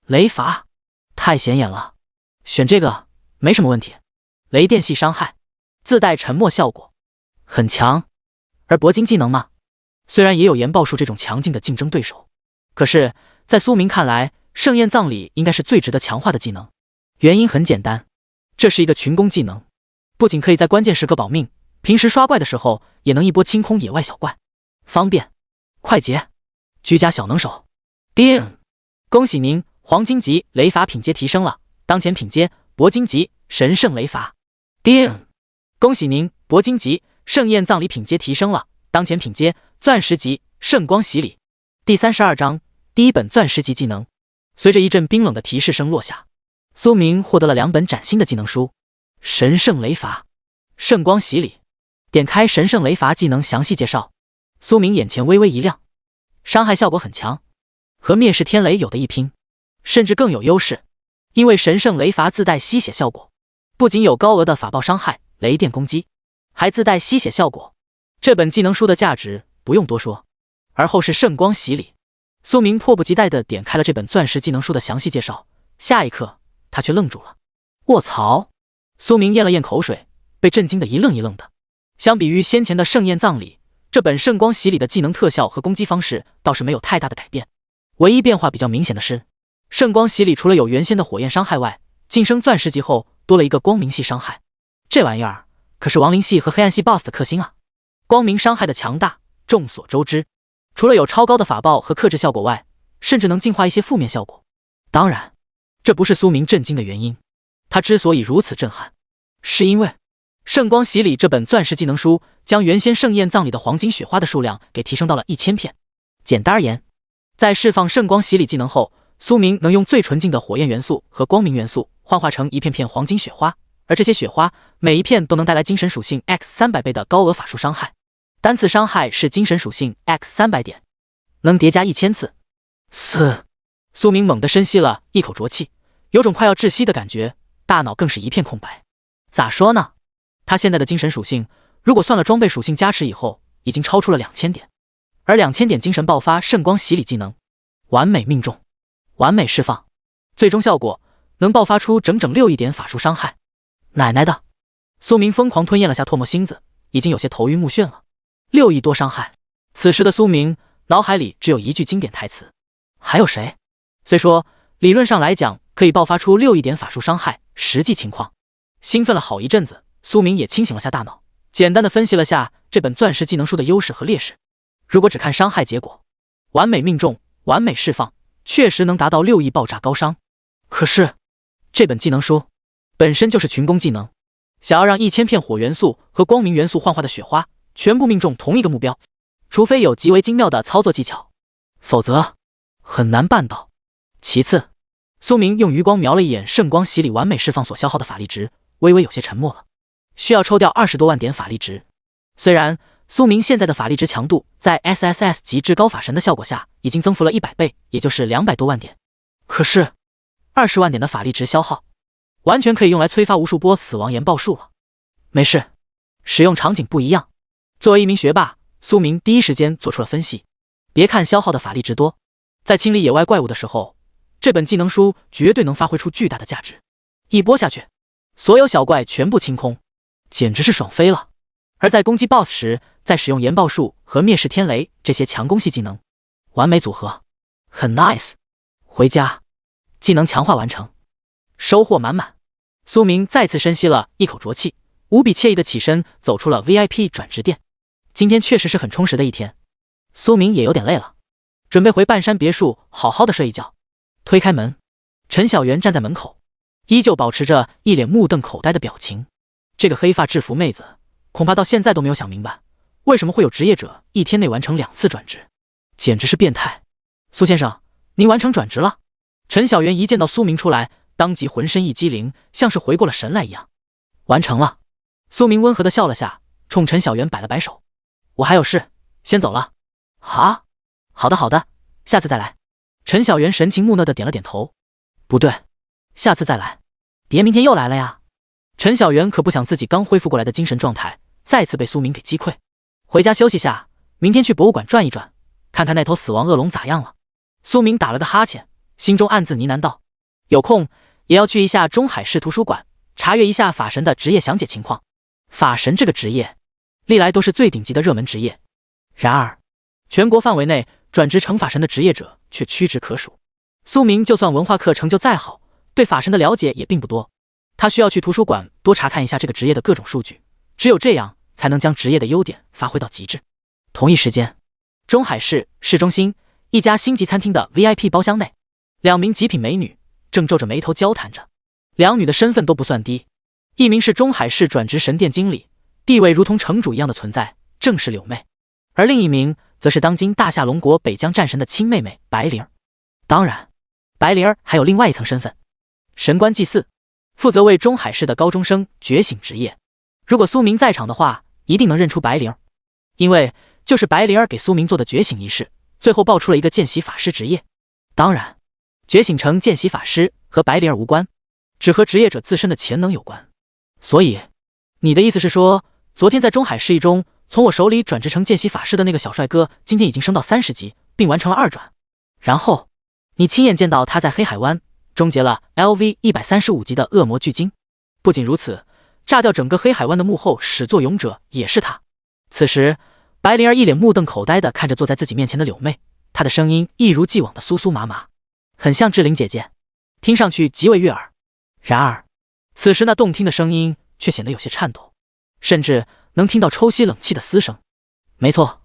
Speaker 1: 雷伐太显眼了，选这个没什么问题。雷电系伤害，自带沉默效果，很强。而铂金技能嘛，虽然也有研报术这种强劲的竞争对手，可是在苏明看来，盛宴葬礼应该是最值得强化的技能。原因很简单，这是一个群攻技能，不仅可以在关键时刻保命，平时刷怪的时候也能一波清空野外小怪，方便快捷，居家小能手。叮！恭喜您，黄金级雷伐品阶提升了，当前品阶铂金级神圣雷伐。叮！恭喜您，铂金级盛宴葬礼品阶提升了，当前品阶钻石级圣光洗礼。第32章第一本钻石级技能。随着一阵冰冷的提示声落下，苏明获得了2本崭新的技能书：神圣雷伐、圣光洗礼。点开神圣雷伐技能详细介绍，苏明眼前微微一亮，伤害效果很强，和灭世天雷有的一拼，甚至更有优势。因为神圣雷伐自带吸血效果，不仅有高额的法爆伤害、雷电攻击，还自带吸血效果。这本技能书的价值不用多说。而后是圣光洗礼，苏明迫不及待地点开了这本钻石技能书的详细介绍，下一刻他却愣住了。卧槽！苏明咽了咽口水，被震惊得一愣一愣的。相比于先前的盛宴葬礼，这本圣光洗礼的技能特效和攻击方式倒是没有太大的改变，唯一变化比较明显的是，圣光洗礼除了有原先的火焰伤害外，晋升钻石级后多了一个光明系伤害。这玩意儿可是亡灵系和黑暗系 BOSS 的克星啊！光明伤害的强大众所周知，除了有超高的法爆和克制效果外，甚至能净化一些负面效果。当然，这不是苏明震惊的原因。他之所以如此震撼，是因为圣光洗礼这本钻石技能书将原先盛宴葬礼的黄金雪花的数量给提升到了1000片。简单而言，在释放圣光洗礼技能后，苏明能用最纯净的火焰元素和光明元素幻化成一片片黄金雪花，而这些雪花每一片都能带来精神属性 X300倍的高额法术伤害，单次伤害是精神属性 X300点，能叠加1000次。苏明猛地深吸了一口浊气，有种快要窒息的感觉，大脑更是一片空白。咋说呢？他现在的精神属性，如果算了装备属性加持以后，已经超出了2000点，而2000点精神爆发圣光洗礼技能，完美命中，完美释放，最终效果能爆发出整整6亿点法术伤害。奶奶的！苏明疯狂吞咽了下唾沫星子，已经有些头晕目眩了。6亿多伤害，此时的苏明脑海里只有一句经典台词：还有谁？虽说理论上来讲可以爆发出6亿点法术伤害，实际情况兴奋了好一阵子，苏明也清醒了下大脑，简单的分析了下这本钻石技能书的优势和劣势。如果只看伤害结果，完美命中，完美释放，确实能达到6亿爆炸高伤。可是这本技能书本身就是群攻技能，想要让1000片火元素和光明元素幻化的雪花全部命中同一个目标，除非有极为精妙的操作技巧，否则很难办到。其次，苏明用余光瞄了一眼圣光洗礼完美释放所消耗的法力值，微微有些沉默了。需要抽掉20多万点法力值。虽然苏明现在的法力值强度在 SSS 级至高法神的效果下已经增幅了100倍，也就是200多万点，可是20万点的法力值消耗，完全可以用来催发无数波死亡研爆术了。没事，使用场景不一样。作为一名学霸，苏明第一时间做出了分析。别看消耗的法力值多，在清理野外怪物的时候，这本技能书绝对能发挥出巨大的价值。一波下去，所有小怪全部清空，简直是爽飞了。而在攻击 BOSS 时，再使用研爆术和灭世天雷这些强攻系技能，完美组合，很 nice。回家，技能强化完成，收获满满。苏明再次深吸了一口浊气，无比惬意的起身走出了 VIP 转职店。今天确实是很充实的一天，苏明也有点累了，准备回半山别墅好好的睡一觉。推开门，陈小媛站在门口，依旧保持着一脸目瞪口呆的表情。这个黑发制服妹子恐怕到现在都没有想明白，为什么会有职业者1天内完成2次转职，简直是变态。苏先生，您完成转职了。陈小媛一见到苏明出来，当即浑身一激灵，像是回过了神来一样。完成了。苏明温和的笑了下，冲陈小媛摆了摆手。我还有事，先走了。啊，好的好的，下次再来。陈小媛神情木讷的点了点头。不对，下次再来。别明天又来了呀！陈小媛可不想自己刚恢复过来的精神状态再次被苏明给击溃。回家休息下，明天去博物馆转一转，看看那头死亡恶龙咋样了。苏明打了个哈欠，心中暗自呢喃道：有空也要去一下中海市图书馆，查阅一下法神的职业详解情况。法神这个职业历来都是最顶级的热门职业，然而全国范围内转职成法神的职业者却屈指可数。苏明就算文化课成就再好，对法神的了解也并不多，他需要去图书馆多查看一下这个职业的各种数据，只有这样才能将职业的优点发挥到极致。同一时间，中海市市中心一家星级餐厅的 VIP 包厢内，两名极品美女正皱着眉头交谈着。两女的身份都不算低，一名是中海市转职神殿经理，地位如同城主一样的存在，正是柳妹，而另一名则是当今大夏龙国北疆战神的亲妹妹白灵儿。当然，白灵儿还有另外一层身份，神官祭祀，负责为中海市的高中生觉醒职业。如果苏明在场的话，一定能认出白灵儿，因为就是白灵儿给苏明做的觉醒仪式，最后爆出了一个见习法师职业。当然，觉醒成见习法师和白灵儿无关，只和职业者自身的潜能有关。所以，你的意思是说，昨天在中海市一中从我手里转职成见习法师的那个小帅哥，今天已经升到30级，并完成了2转，然后你亲眼见到他在黑海湾终结了 LV135级的恶魔巨鲸。不仅如此，炸掉整个黑海湾的幕后始作俑者也是他。此时，白灵儿一脸目瞪口呆地看着坐在自己面前的柳妹，她的声音一如既往的酥酥麻麻，很像志玲姐姐，听上去极为悦耳。然而，此时那动听的声音却显得有些颤抖，甚至能听到抽吸冷气的嘶声。没错，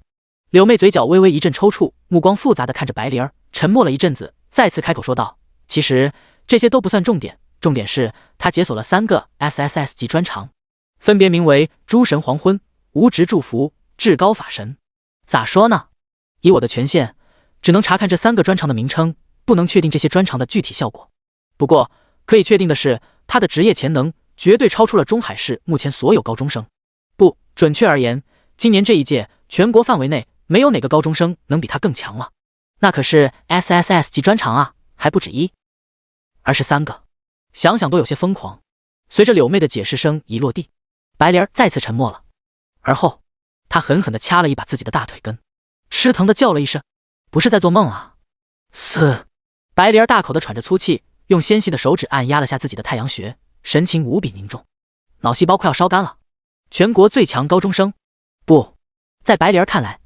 Speaker 1: 柳妹嘴角微微一阵抽搐，目光复杂地看着白灵儿，沉默了一阵子，再次开口说道：其实这些都不算重点，重点是他解锁了3个 SSS 级专长，分别名为诸神黄昏、无职祝福、至高法神。咋说呢？以我的权限，只能查看这3个专长的名称，不能确定这些专长的具体效果。不过可以确定的是，他的职业潜能绝对超出了中海市目前所有高中生。不，准确而言，今年这一届全国范围内没有哪个高中生能比他更强了。那可是 SSS 级专长啊，还不止1，而是3个，想想都有些疯狂。随着柳妹的解释声一落地，白莲再次沉默了，而后她狠狠地掐了一把自己的大腿根，吃疼地叫了一声：不是在做梦啊！白莲大口地喘着粗气，用纤细的手指按压了下自己的太阳穴，神情无比凝重，脑细胞快要烧干了。全国最强高中生，不，在白莲看来，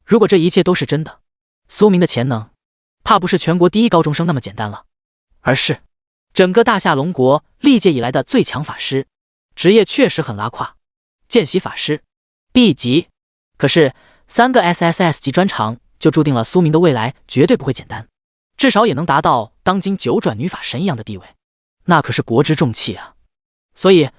Speaker 1: 如果这一切都是真的，苏明的潜能怕不是全国第1高中生那么简单了，而是整个大夏龙国历届以来的最强法师。职业确实很拉胯，见习法师 B 级，可是3个 SSS 级专长就注定了苏明的未来绝对不会简单，至少也能达到当今9转女法神一样的地位，那可是国之重器啊！所以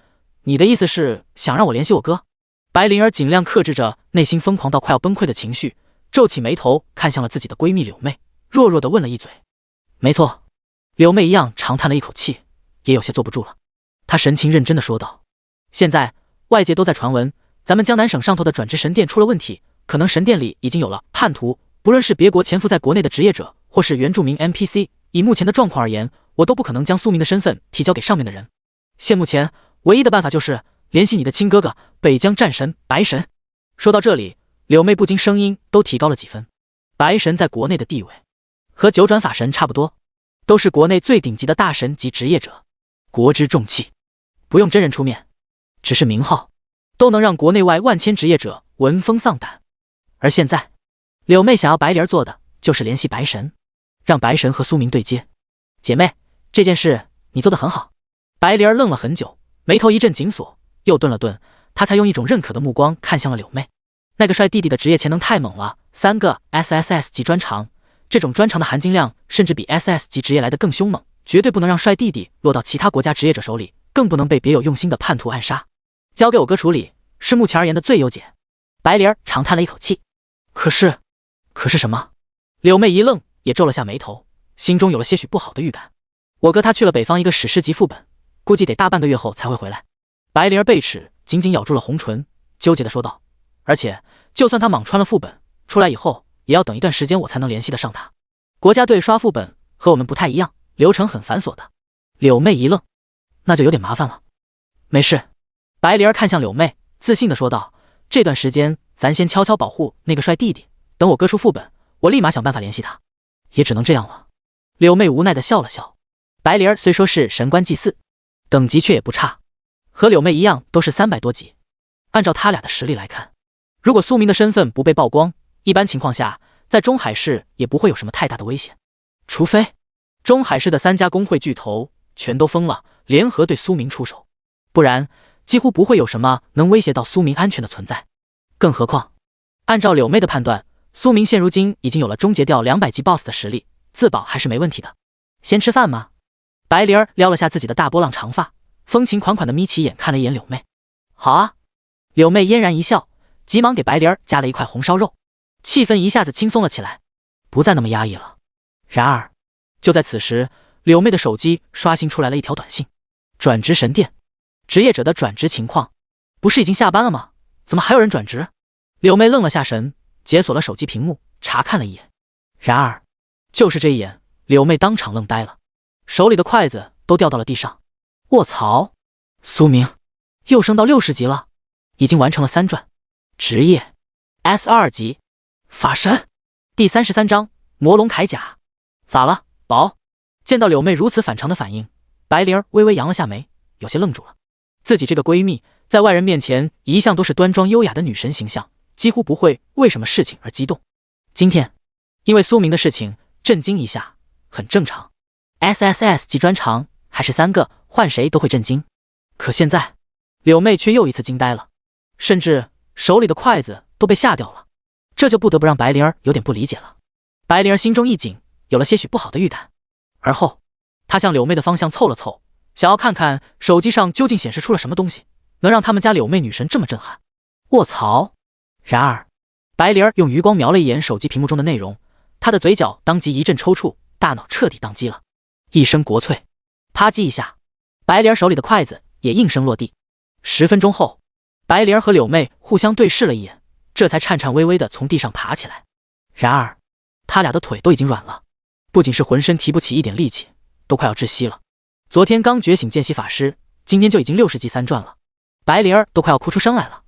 Speaker 1: 你的意思是想让我联系我哥？白灵儿尽量克制着内心疯狂到快要崩溃的情绪，皱起眉头看向了自己的闺蜜柳妹，弱弱地问了一嘴。没错，柳妹一样长叹了一口气，也有些坐不住了。她神情认真地说道：现在外界都在传闻咱们江南省上头的转职神殿出了问题，可能神殿里已经有了叛徒，不论是别国潜伏在国内的职业者，或是原住民 NPC， 以目前的状况而言，我都不可能将苏明的身份提交给上面的人。现目前唯一的办法就是联系你的亲哥哥北疆战神白神。说到这里，柳妹不禁声音都提高了几分。白神在国内的地位和9转法神差不多，都是国内最顶级的大神级职业者，国之重器，不用真人出面，只是名号都能让国内外万千职业者闻风丧胆。而现在柳妹想要白莲做的就是联系白神，让白神和苏明对接。姐妹，这件事你做得很好。白莲愣了很久，眉头一阵紧锁，又顿了顿，她才用一种认可的目光看向了柳妹。那个帅弟弟的职业潜能太猛了，3个 SSS 级专长，这种专长的含金量甚至比 SS 级职业来得更凶猛，绝对不能让帅弟弟落到其他国家职业者手里，更不能被别有用心的叛徒暗杀。交给我哥处理，是目前而言的最优解。白莲长叹了一口气。可是什么？柳妹一愣，也皱了下眉头，心中有了些许不好的预感。我哥他去了北方一个史诗级副本，估计得大半个月后才会回来。白灵儿贝齿紧紧咬住了红唇，纠结地说道：而且就算他莽穿了副本出来以后，也要等一段时间我才能联系得上他。国家队刷副本和我们不太一样，流程很繁琐的。柳妹一愣，那就有点麻烦了。没事，白灵儿看向柳妹，自信地说道：“这段时间咱先悄悄保护那个帅弟弟，等我哥出副本，我立马想办法联系他。也只能这样了。”柳妹无奈地笑了笑。白灵儿虽说是神官祭祀，等级却也不差，和柳妹一样都是300多级。按照他俩的实力来看，如果苏明的身份不被曝光，一般情况下在中海市也不会有什么太大的危险，除非中海市的3家工会巨头全都疯了，联合对苏明出手，不然几乎不会有什么能威胁到苏明安全的存在。更何况按照柳妹的判断，苏明现如今已经有了终结掉200级 BOSS 的实力，自保还是没问题的。先吃饭吗？白灵儿撩了下自己的大波浪长发，风情款款的眯起眼看了一眼柳妹。好啊。柳妹嫣然一笑，急忙给白灵儿夹了一块红烧肉，气氛一下子轻松了起来，不再那么压抑了。然而就在此时，柳妹的手机刷新出来了一条短信：转职神殿，职业者的转职情况。不是已经下班了吗？怎么还有人转职？柳妹愣了下神，解锁了手机屏幕，查看了一眼。然而就是这一眼，柳妹当场愣呆了，手里的筷子都掉到了地上。卧槽！苏明又升到60级了，已经完成了3转。职业 S2 级法神。第33章魔龙铠甲。咋了，宝？见到柳妹如此反常的反应，白灵儿微微扬了下眉，有些愣住了。自己这个闺蜜在外人面前一向都是端庄优雅的女神形象，几乎不会为什么事情而激动。今天因为苏明的事情震惊一下，很正常。SSS 级专长还是3个，换谁都会震惊。可现在柳妹却又一次惊呆了，甚至手里的筷子都被吓掉了，这就不得不让白灵儿有点不理解了。白灵儿心中一紧，有了些许不好的预感。而后她向柳妹的方向凑了凑，想要看看手机上究竟显示出了什么东西，能让他们家柳妹女神这么震撼。卧槽！然而白灵儿用余光瞄了一眼手机屏幕中的内容，她的嘴角当即一阵抽搐，大脑彻底宕机了。一声国粹，啪叽一下，白灵儿手里的筷子也应声落地。10分钟后，白灵儿和柳妹互相对视了一眼，这才颤颤巍巍地从地上爬起来。然而他俩的腿都已经软了，不仅是浑身提不起一点力气，都快要窒息了。昨天刚觉醒见习法师，今天就已经60级3转了，白灵儿都快要哭出声来了。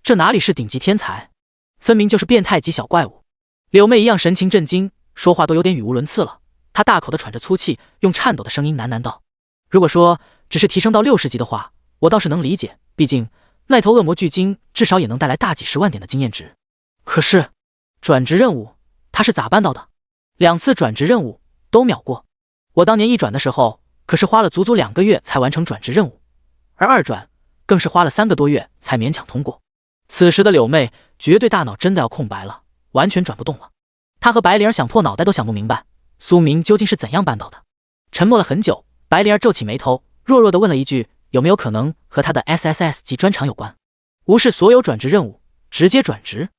Speaker 1: 这哪里是顶级天才，分明就是变态级小怪物。柳妹一样神情震惊，说话都有点语无伦次了。她大口地喘着粗气，用颤抖的声音喃喃道：如果说只是提升到60级的话，我倒是能理解，毕竟那头恶魔巨鲸至少也能带来大几10万点的经验值。可是转职任务他是咋办到的？2次转职任务都秒过，我当年1转的时候可是花了足足2个月才完成转职任务，而2转更是花了3个多月才勉强通过。此时的柳妹绝对大脑真的要空白了，完全转不动了。她和白灵儿想破脑袋都想不明白，苏明究竟是怎样办到的。沉默了很久，白灵儿皱起眉头，弱弱地问了一句：有没有可能和她的 SSS 级专长有关？无视所有转职任务，直接转职。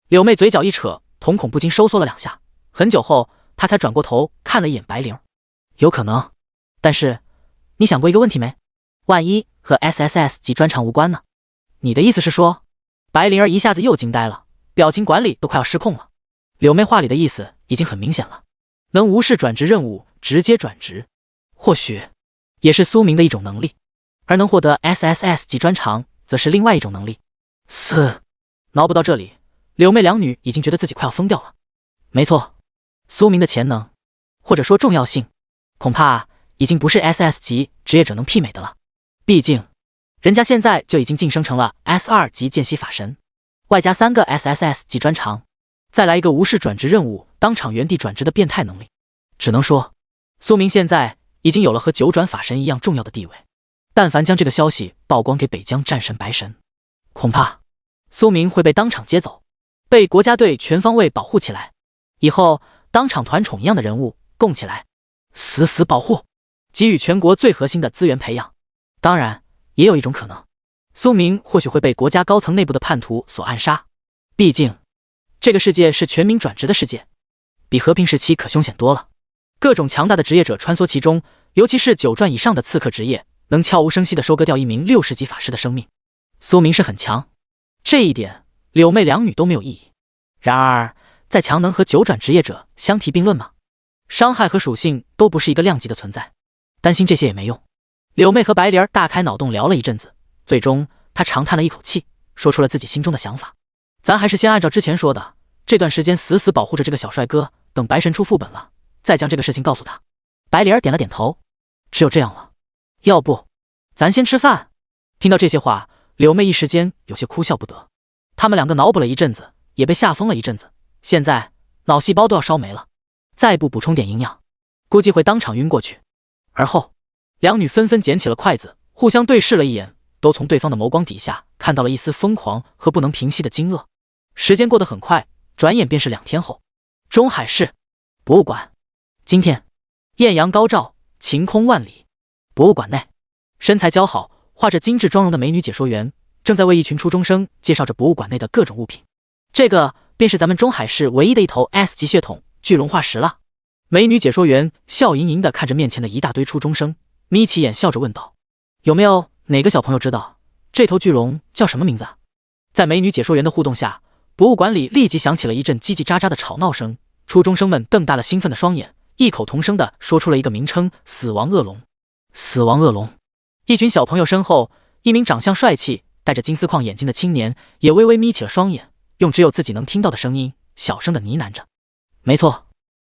Speaker 1: 柳妹嘴角一扯，瞳孔不禁收缩了2下。很久后，她才转过头看了一眼白灵儿。有可能，但是你想过一个问题没？万一和 SSS 级专长无关呢？你的意思是说？白灵儿一下子又惊呆了，表情管理都快要失控了。柳妹话里的意思已经很明显了，能无视转职任务直接转职，或许也是苏明的一种能力，而能获得 SSS 级专长则是另外一种能力。脑补到这里，柳妹两女已经觉得自己快要疯掉了。没错，苏明的潜能或者说重要性，恐怕已经不是 SS 级职业者能媲美的了。毕竟人家现在就已经晋升成了 S2 级见习法神，外加3个 SSS 级专长，再来一个无视转职任务当场原地转职的变态能力。只能说苏明现在已经有了和9转法神一样重要的地位，但凡将这个消息曝光给北疆战神白神，恐怕苏明会被当场接走，被国家队全方位保护起来，以后当场团宠一样的人物供起来，死死保护，给予全国最核心的资源培养。当然也有一种可能，苏明或许会被国家高层内部的叛徒所暗杀，毕竟这个世界是全民转职的世界，比和平时期可凶险多了。各种强大的职业者穿梭其中，尤其是9转以上的刺客职业，能悄无声息地收割掉一名60级法师的生命。苏明是很强，这一点柳妹两女都没有异议。然而在强能和9转职业者相提并论吗？伤害和属性都不是一个量级的存在，担心这些也没用。柳妹和白灵儿大开脑洞聊了一阵子，最终她长叹了一口气，说出了自己心中的想法。咱还是先按照之前说的，这段时间死死保护着这个小帅哥，等白神出副本了，再将这个事情告诉他。白灵儿点了点头，只有这样了。要不，咱先吃饭。听到这些话，柳妹一时间有些哭笑不得。他们两个脑补了一阵子，也被吓疯了一阵子，现在脑细胞都要烧没了，再不补充点营养，估计会当场晕过去。而后，两女纷纷捡起了筷子，互相对视了一眼，都从对方的眸光底下看到了一丝疯狂和不能平息的惊愕。时间过得很快，转眼便是2天后。中海市博物馆，今天艳阳高照，晴空万里。博物馆内，身材姣好、画着精致妆容的美女解说员正在为一群初中生介绍着博物馆内的各种物品。这个便是咱们中海市唯一的一头 S 级血统巨龙化石了。美女解说员笑盈盈地看着面前的一大堆初中生，眯起眼笑着问道：“有没有哪个小朋友知道这头巨龙叫什么名字啊？”在美女解说员的互动下，博物馆里立即响起了一阵叽叽喳喳的吵闹声。初中生们瞪大了兴奋的双眼，异口同声地说出了一个名称：死亡恶龙。死亡恶龙。一群小朋友身后，一名长相帅气、戴着金丝框眼镜的青年也微微眯起了双眼，用只有自己能听到的声音小声地呢喃着：“没错，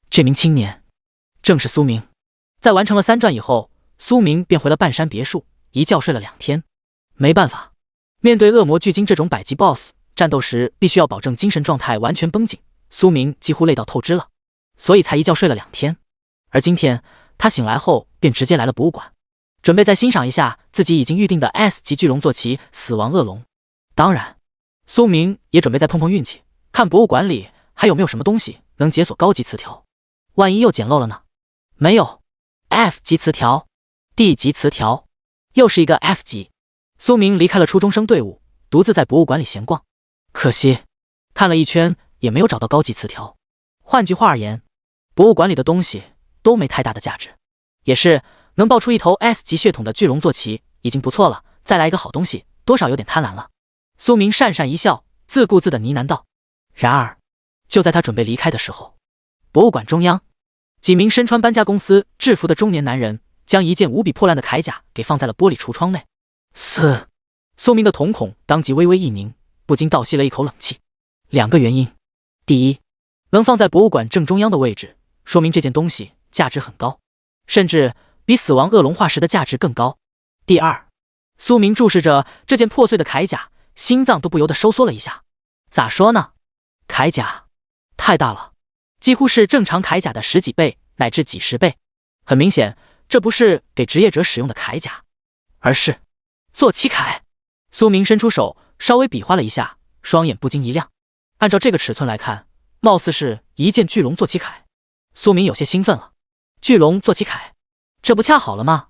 Speaker 1: 这名青年正是苏明。”在完成了3转以后，苏明便回了半山别墅，一觉睡了2天。没办法，面对恶魔巨鲸这种百级 BOSS， 战斗时必须要保证精神状态完全绷紧。苏明几乎累到透支了，所以才一觉睡了2天。而今天他醒来后便直接来了博物馆，准备再欣赏一下自己已经预定的 S 级巨龙坐骑死亡恶龙。当然，苏明也准备再碰碰运气，看博物馆里还有没有什么东西能解锁高级词条，万一又捡漏了呢？没有 F 级词条、D 级词条，又是一个 F 级。苏明离开了初中生队伍，独自在博物馆里闲逛。可惜看了一圈也没有找到高级词条。换句话而言，博物馆里的东西都没太大的价值。也是，能爆出一头 S 级血统的巨龙坐骑已经不错了，再来一个好东西，多少有点贪婪了。苏明讪讪一笑，自顾自地呢喃道。然而，就在他准备离开的时候，博物馆中央，几名身穿搬家公司制服的中年男人将一件无比破烂的铠甲给放在了玻璃橱窗内。苏明的瞳孔当即微微一凝，不禁倒吸了一口冷气。2个原因：第一，能放在博物馆正中央的位置，说明这件东西价值很高，甚至比死亡恶龙化石的价值更高。第二，苏明注视着这件破碎的铠甲，心脏都不由得收缩了一下。咋说呢？铠甲太大了，几乎是正常铠甲的10几倍乃至几十倍。很明显，这不是给职业者使用的铠甲，而是坐骑铠。苏明伸出手，稍微比划了一下，双眼不禁一亮。按照这个尺寸来看，貌似是一件巨龙坐骑铠。苏明有些兴奋了。巨龙坐骑铠，这不恰好了吗？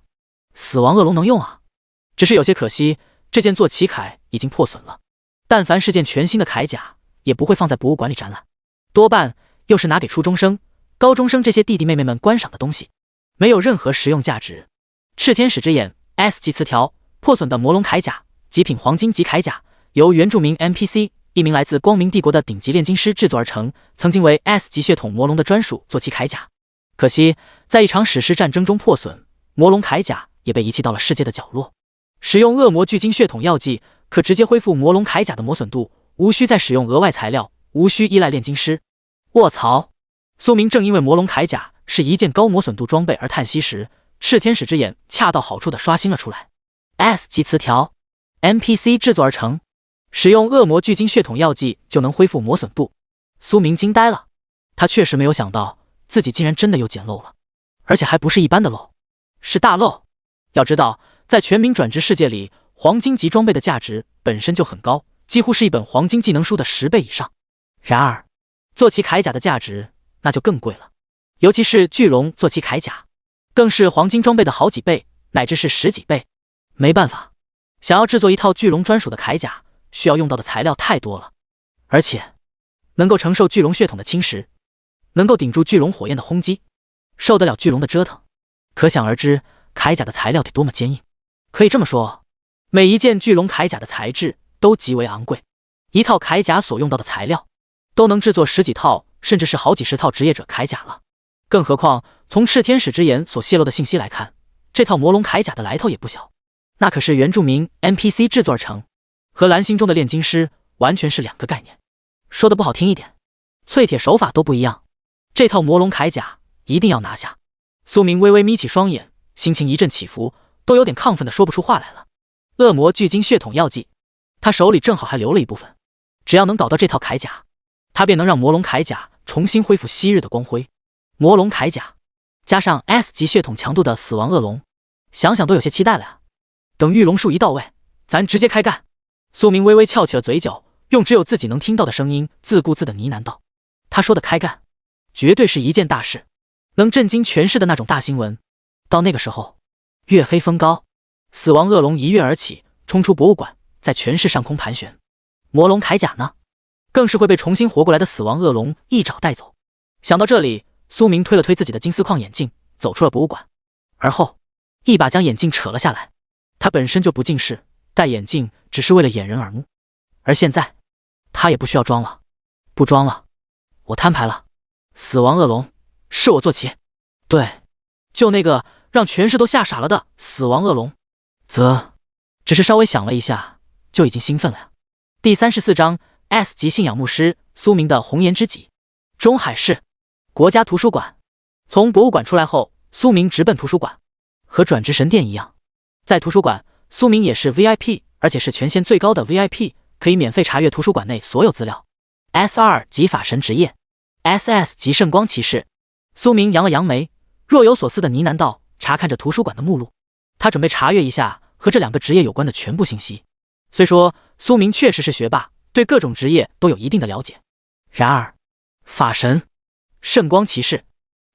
Speaker 1: 死亡恶龙能用啊！只是有些可惜，这件坐骑铠已经破损了。但凡是件全新的铠甲，也不会放在博物馆里展览，多半又是拿给初中生、高中生这些弟弟妹妹们观赏的东西，没有任何实用价值。炽天使之眼 S 级词条，破损的魔龙铠甲，极品黄金级铠甲，由原住民 NPC 一名来自光明帝国的顶级炼金师制作而成，曾经为 S 级血统魔龙的专属坐骑铠甲。可惜在一场史诗战争中破损，魔龙铠甲也被遗弃到了世界的角落。使用恶魔巨鲸血统药剂，可直接恢复魔龙铠甲的磨损度，无需再使用额外材料，无需依赖炼金师。卧槽！苏明正因为魔龙铠甲是一件高磨损度装备而叹息时，炽天使之眼恰到好处地刷新了出来。S 级词条 NPC 制作而成，使用恶魔巨鲸血统药剂就能恢复磨损度。苏明惊呆了，他确实没有想到自己竟然真的又捡漏了，而且还不是一般的漏，是大漏。要知道，在全民转职世界里，黄金级装备的价值本身就很高，几乎是一本黄金技能书的10倍以上。然而，坐骑铠甲的价值那就更贵了，尤其是巨龙坐骑铠甲，更是黄金装备的好几倍，乃至是10几倍。没办法，想要制作一套巨龙专属的铠甲，需要用到的材料太多了，而且能够承受巨龙血统的侵蚀，能够顶住巨龙火焰的轰击，受得了巨龙的折腾，可想而知铠甲的材料得多么坚硬。可以这么说，每一件巨龙铠甲的材质都极为昂贵，一套铠甲所用到的材料都能制作10几套甚至是好几10套职业者铠甲了。更何况从炽天使之眼所泄露的信息来看，这套魔龙铠甲的来头也不小，那可是原住民 NPC 制作而成，和蓝星中的炼金师完全是两个概念。说的不好听一点，淬铁手法都不一样。这套魔龙铠甲一定要拿下。苏明微微眯起双眼，心情一阵起伏，都有点亢奋的说不出话来了。恶魔聚精血统药剂，他手里正好还留了一部分，只要能搞到这套铠甲，他便能让魔龙铠甲重新恢复昔日的光辉。魔龙铠甲加上 S 级血统强度的死亡恶龙，想想都有些期待了呀。等御龙术一到位，咱直接开干。苏明微微翘起了嘴角，用只有自己能听到的声音自顾自的呢喃道：他说的开干绝对是一件大事，能震惊全市的那种大新闻。到那个时候，月黑风高，死亡恶龙一跃而起，冲出博物馆，在全市上空盘旋。魔龙铠甲呢，更是会被重新活过来的死亡恶龙一爪带走。想到这里，苏明推了推自己的金丝框眼镜，走出了博物馆，而后一把将眼镜扯了下来。他本身就不近视，戴眼镜只是为了掩人耳目，而现在他也不需要装了。不装了，我摊牌了。死亡恶龙是我坐骑，对，就那个让全市都吓傻了的死亡恶龙，则只是稍微想了一下就已经兴奋了呀。第34章 S 级信仰牧师苏明的红颜知己。中海市国家图书馆。从博物馆出来后，苏明直奔图书馆。和转职神殿一样，在图书馆，苏明也是 VIP， 而且是权限最高的 VIP， 可以免费查阅图书馆内所有资料。S2 级法神职业， SS 级圣光骑士。苏明扬了扬眉，若有所思的呢喃道，查看着图书馆的目录。他准备查阅一下和这两个职业有关的全部信息。虽说苏明确实是学霸，对各种职业都有一定的了解，然而法神、圣光骑士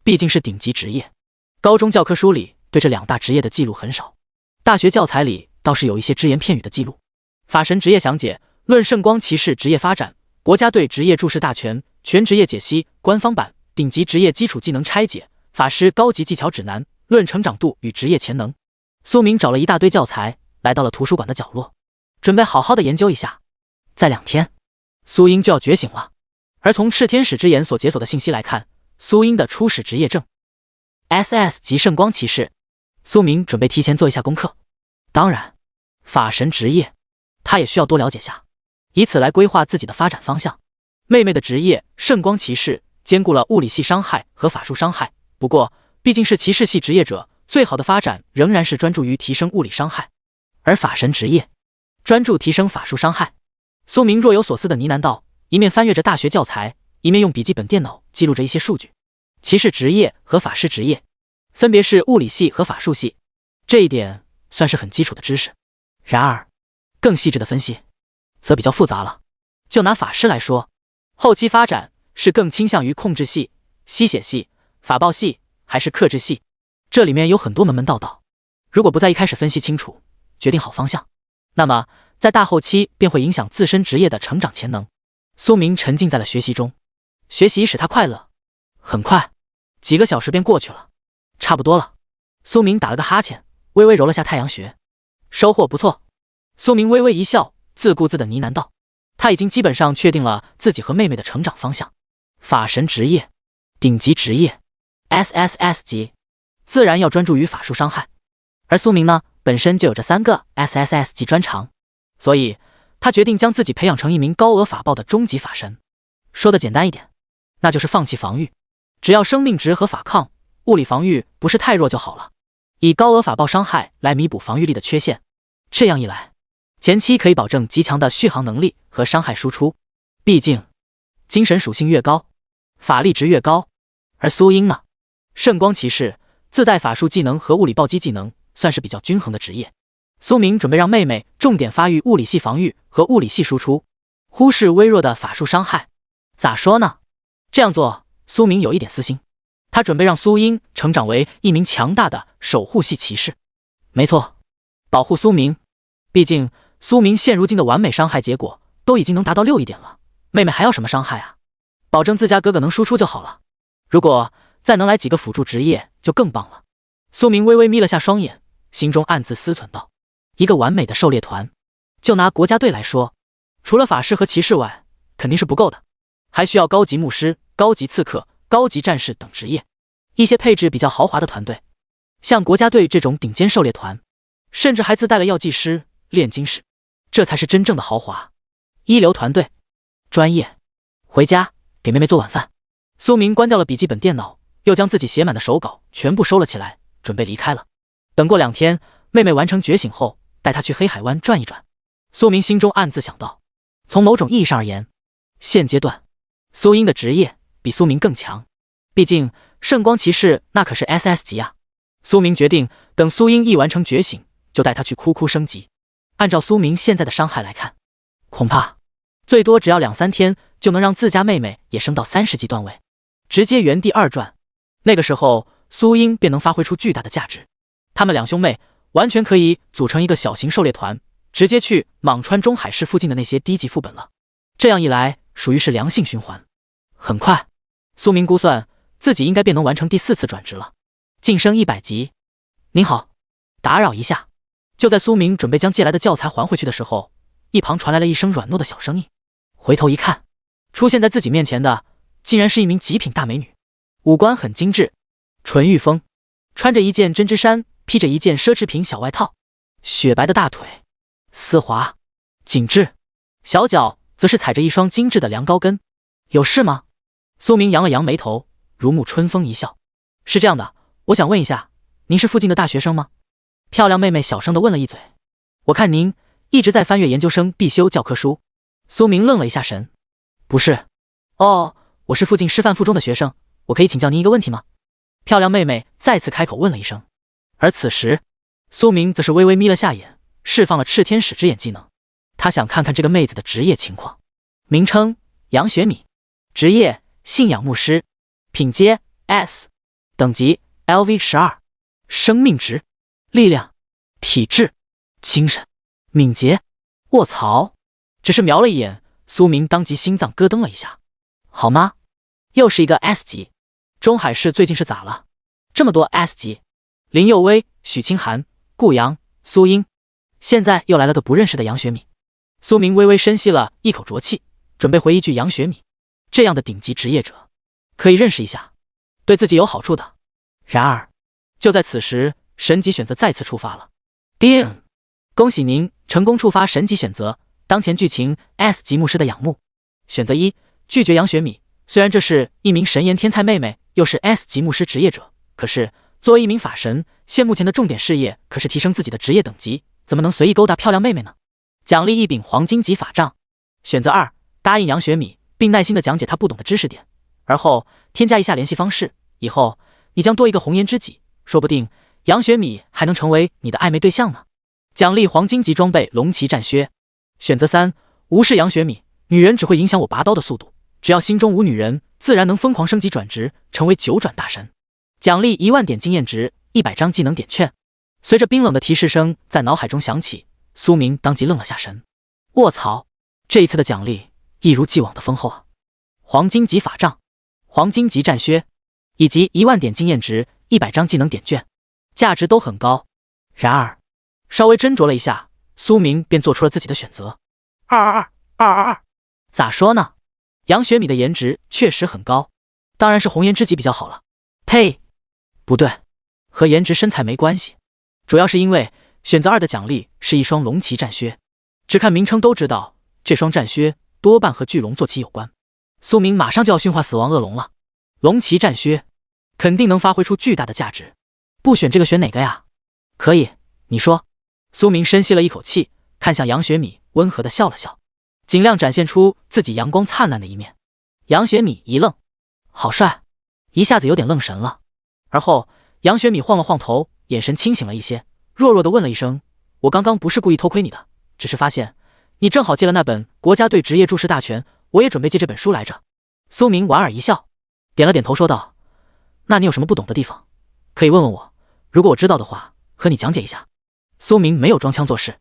Speaker 1: 毕竟是顶级职业，高中教科书里对这两大职业的记录很少，大学教材里倒是有一些只言片语的记录。法神职业详解，论圣光骑士职业发展，国家队职业注释大全，全职业解析，官方版，顶级职业基础技能拆解，法师高级技巧指南，论成长度与职业潜能。苏明找了一大堆教材，来到了图书馆的角落，准备好好的研究一下。再2天，苏英就要觉醒了。而从炽天使之眼所解锁的信息来看，苏英的初始职业证 SS 级圣光骑士。苏明准备提前做一下功课，当然法神职业他也需要多了解下，以此来规划自己的发展方向。妹妹的职业圣光骑士兼顾了物理系伤害和法术伤害，不过毕竟是骑士系职业者，最好的发展仍然是专注于提升物理伤害。而法神职业专注提升法术伤害。苏明若有所思的呢喃道，一面翻阅着大学教材，一面用笔记本电脑记录着一些数据。骑士职业和法师职业分别是物理系和法术系，这一点算是很基础的知识。然而更细致的分析则比较复杂了。就拿法师来说，后期发展是更倾向于控制系、吸血系、法爆系还是克制系，这里面有很多门门道道，如果不在一开始分析清楚，决定好方向，那么在大后期便会影响自身职业的成长潜能。苏明沉浸在了学习中，学习使他快乐。很快几个小时便过去了，差不多了。苏明打了个哈欠，微微揉了下太阳穴，收获不错。苏明微微一笑，自顾自的呢喃道，他已经基本上确定了自己和妹妹的成长方向。法神职业，顶级职业 SSS 级，自然要专注于法术伤害。而苏明呢，本身就有着3个 SSS 级专长，所以他决定将自己培养成一名高额法爆的终极法神。说的简单一点，那就是放弃防御，只要生命值和法抗、物理防御不是太弱就好了，以高额法爆伤害来弥补防御力的缺陷。这样一来，前期可以保证极强的续航能力和伤害输出。毕竟精神属性越高，法力值越高。而苏英呢，圣光骑士自带法术技能和物理暴击技能，算是比较均衡的职业。苏明准备让妹妹重点发育物理系防御和物理系输出，忽视微弱的法术伤害。咋说呢？这样做，苏明有一点私心，他准备让苏英成长为一名强大的守护系骑士。没错，保护苏明。毕竟苏明现如今的完美伤害结果都已经能达到6一点了，妹妹还要什么伤害啊？保证自家哥哥能输出就好了。如果再能来几个辅助职业就更棒了。苏明微微眯了下双眼，心中暗自思忖道，一个完美的狩猎团，就拿国家队来说，除了法师和骑士外，肯定是不够的，还需要高级牧师、高级刺客、高级战士等职业，一些配置比较豪华的团队。像国家队这种顶尖狩猎团，甚至还自带了药剂师、炼金士，这才是真正的豪华。一流团队，专业。回家给妹妹做晚饭。苏明关掉了笔记本电脑，又将自己写满的手稿全部收了起来，准备离开了。等过2天，妹妹完成觉醒后，带她去黑海湾转一转。苏明心中暗自想到，从某种意义上而言，现阶段苏英的职业比苏明更强，毕竟圣光骑士那可是 SS 级啊。苏明决定等苏英一完成觉醒，就带她去哭哭升级。按照苏明现在的伤害来看，恐怕最多只要2-3天就能让自家妹妹也升到30级段位，直接原地2转。那个时候苏英便能发挥出巨大的价值，他们2兄妹完全可以组成一个小型狩猎团，直接去蟒川中海市附近的那些低级副本了。这样一来，属于是良性循环。很快，苏明估算自己应该便能完成第4次转职了，晋升100级。您好，打扰一下。就在苏明准备将借来的教材还回去的时候，一旁传来了一声软糯的小声音。回头一看，出现在自己面前的竟然是一名极品大美女，五官很精致，纯欲风，穿着一件针织衫，披着一件奢侈品小外套，雪白的大腿丝滑紧致，小脚则是踩着一双精致的凉高跟。有事吗？苏明扬了扬眉头，如沐春风一笑。是这样的，我想问一下，您是附近的大学生吗？漂亮妹妹小声地问了一嘴。我看您一直在翻阅研究生必修教科书。苏明愣了一下神。不是。哦，我是附近师范附中的学生，我可以请教您一个问题吗？漂亮妹妹再次开口问了一声。而此时，苏明则是微微眯了下眼，释放了炽天使之眼技能。他想看看这个妹子的职业情况。名称：杨雪米，职业：信仰牧师，品阶 S， 等级 LV12， 生命值：力量、体质、精神、敏捷。卧槽！只是瞄了一眼，苏明当即心脏咯噔了一下。好吗？又是一个 S 级。中海市最近是咋了？这么多 S 级。林佑威、许清寒、顾阳、苏英，现在又来了个不认识的杨雪米。苏明微微深吸了一口浊气，准备回一句杨雪米这样的顶级职业者可以认识一下，对自己有好处的。然而就在此时，神级选择再次触发了。叮！恭喜您成功触发神级选择，当前剧情 S 级牧师的仰慕。选择1，拒绝杨雪米。虽然这是一名神颜天才妹妹，又是 S 级牧师职业者，可是作为一名法神，现目前的重点事业可是提升自己的职业等级，怎么能随意勾搭漂亮妹妹呢？奖励1柄黄金级法杖。选择2，答应杨雪米，并耐心地讲解她不懂的知识点，而后添加一下联系方式，以后你将多一个红颜知己，说不定杨雪米还能成为你的暧昧对象呢。奖励黄金级装备龙骑战靴。选择3，无视杨雪米，女人只会影响我拔刀的速度，只要心中无女人，自然能疯狂升级转职，成为9转大神。奖励1万点经验值，100张技能点券。随着冰冷的提示声在脑海中响起，苏明当即愣了下神。卧槽，这一次的奖励一如既往的丰厚啊！黄金级法杖、黄金级战靴，以及1万点经验值、100张技能点券，价值都很高。然而稍微斟酌了一下，苏明便做出了自己的选择。222。咋说呢？杨雪米的颜值确实很高，当然是红颜知己比较好了。呸，不对，和颜值身材没关系，主要是因为选择2的奖励是一双龙骑战靴，只看名称都知道，这双战靴多半和巨龙坐骑有关。苏明马上就要驯化死亡恶龙了，龙骑战靴肯定能发挥出巨大的价值，不选这个选哪个呀？可以，你说。苏明深吸了一口气，看向杨雪米，温和地笑了笑，尽量展现出自己阳光灿烂的一面。杨雪米一愣，好帅，一下子有点愣神了。而后杨雪米晃了晃头，眼神清醒了一些，弱弱地问了一声：我刚刚不是故意偷窥你的，只是发现你正好借了那本国家队职业注释大全，我也准备借这本书来着。苏明莞尔一笑，点了点头说道：那你有什么不懂的地方，可以问问我，如果我知道的话，和你讲解一下。苏明没有装腔作势，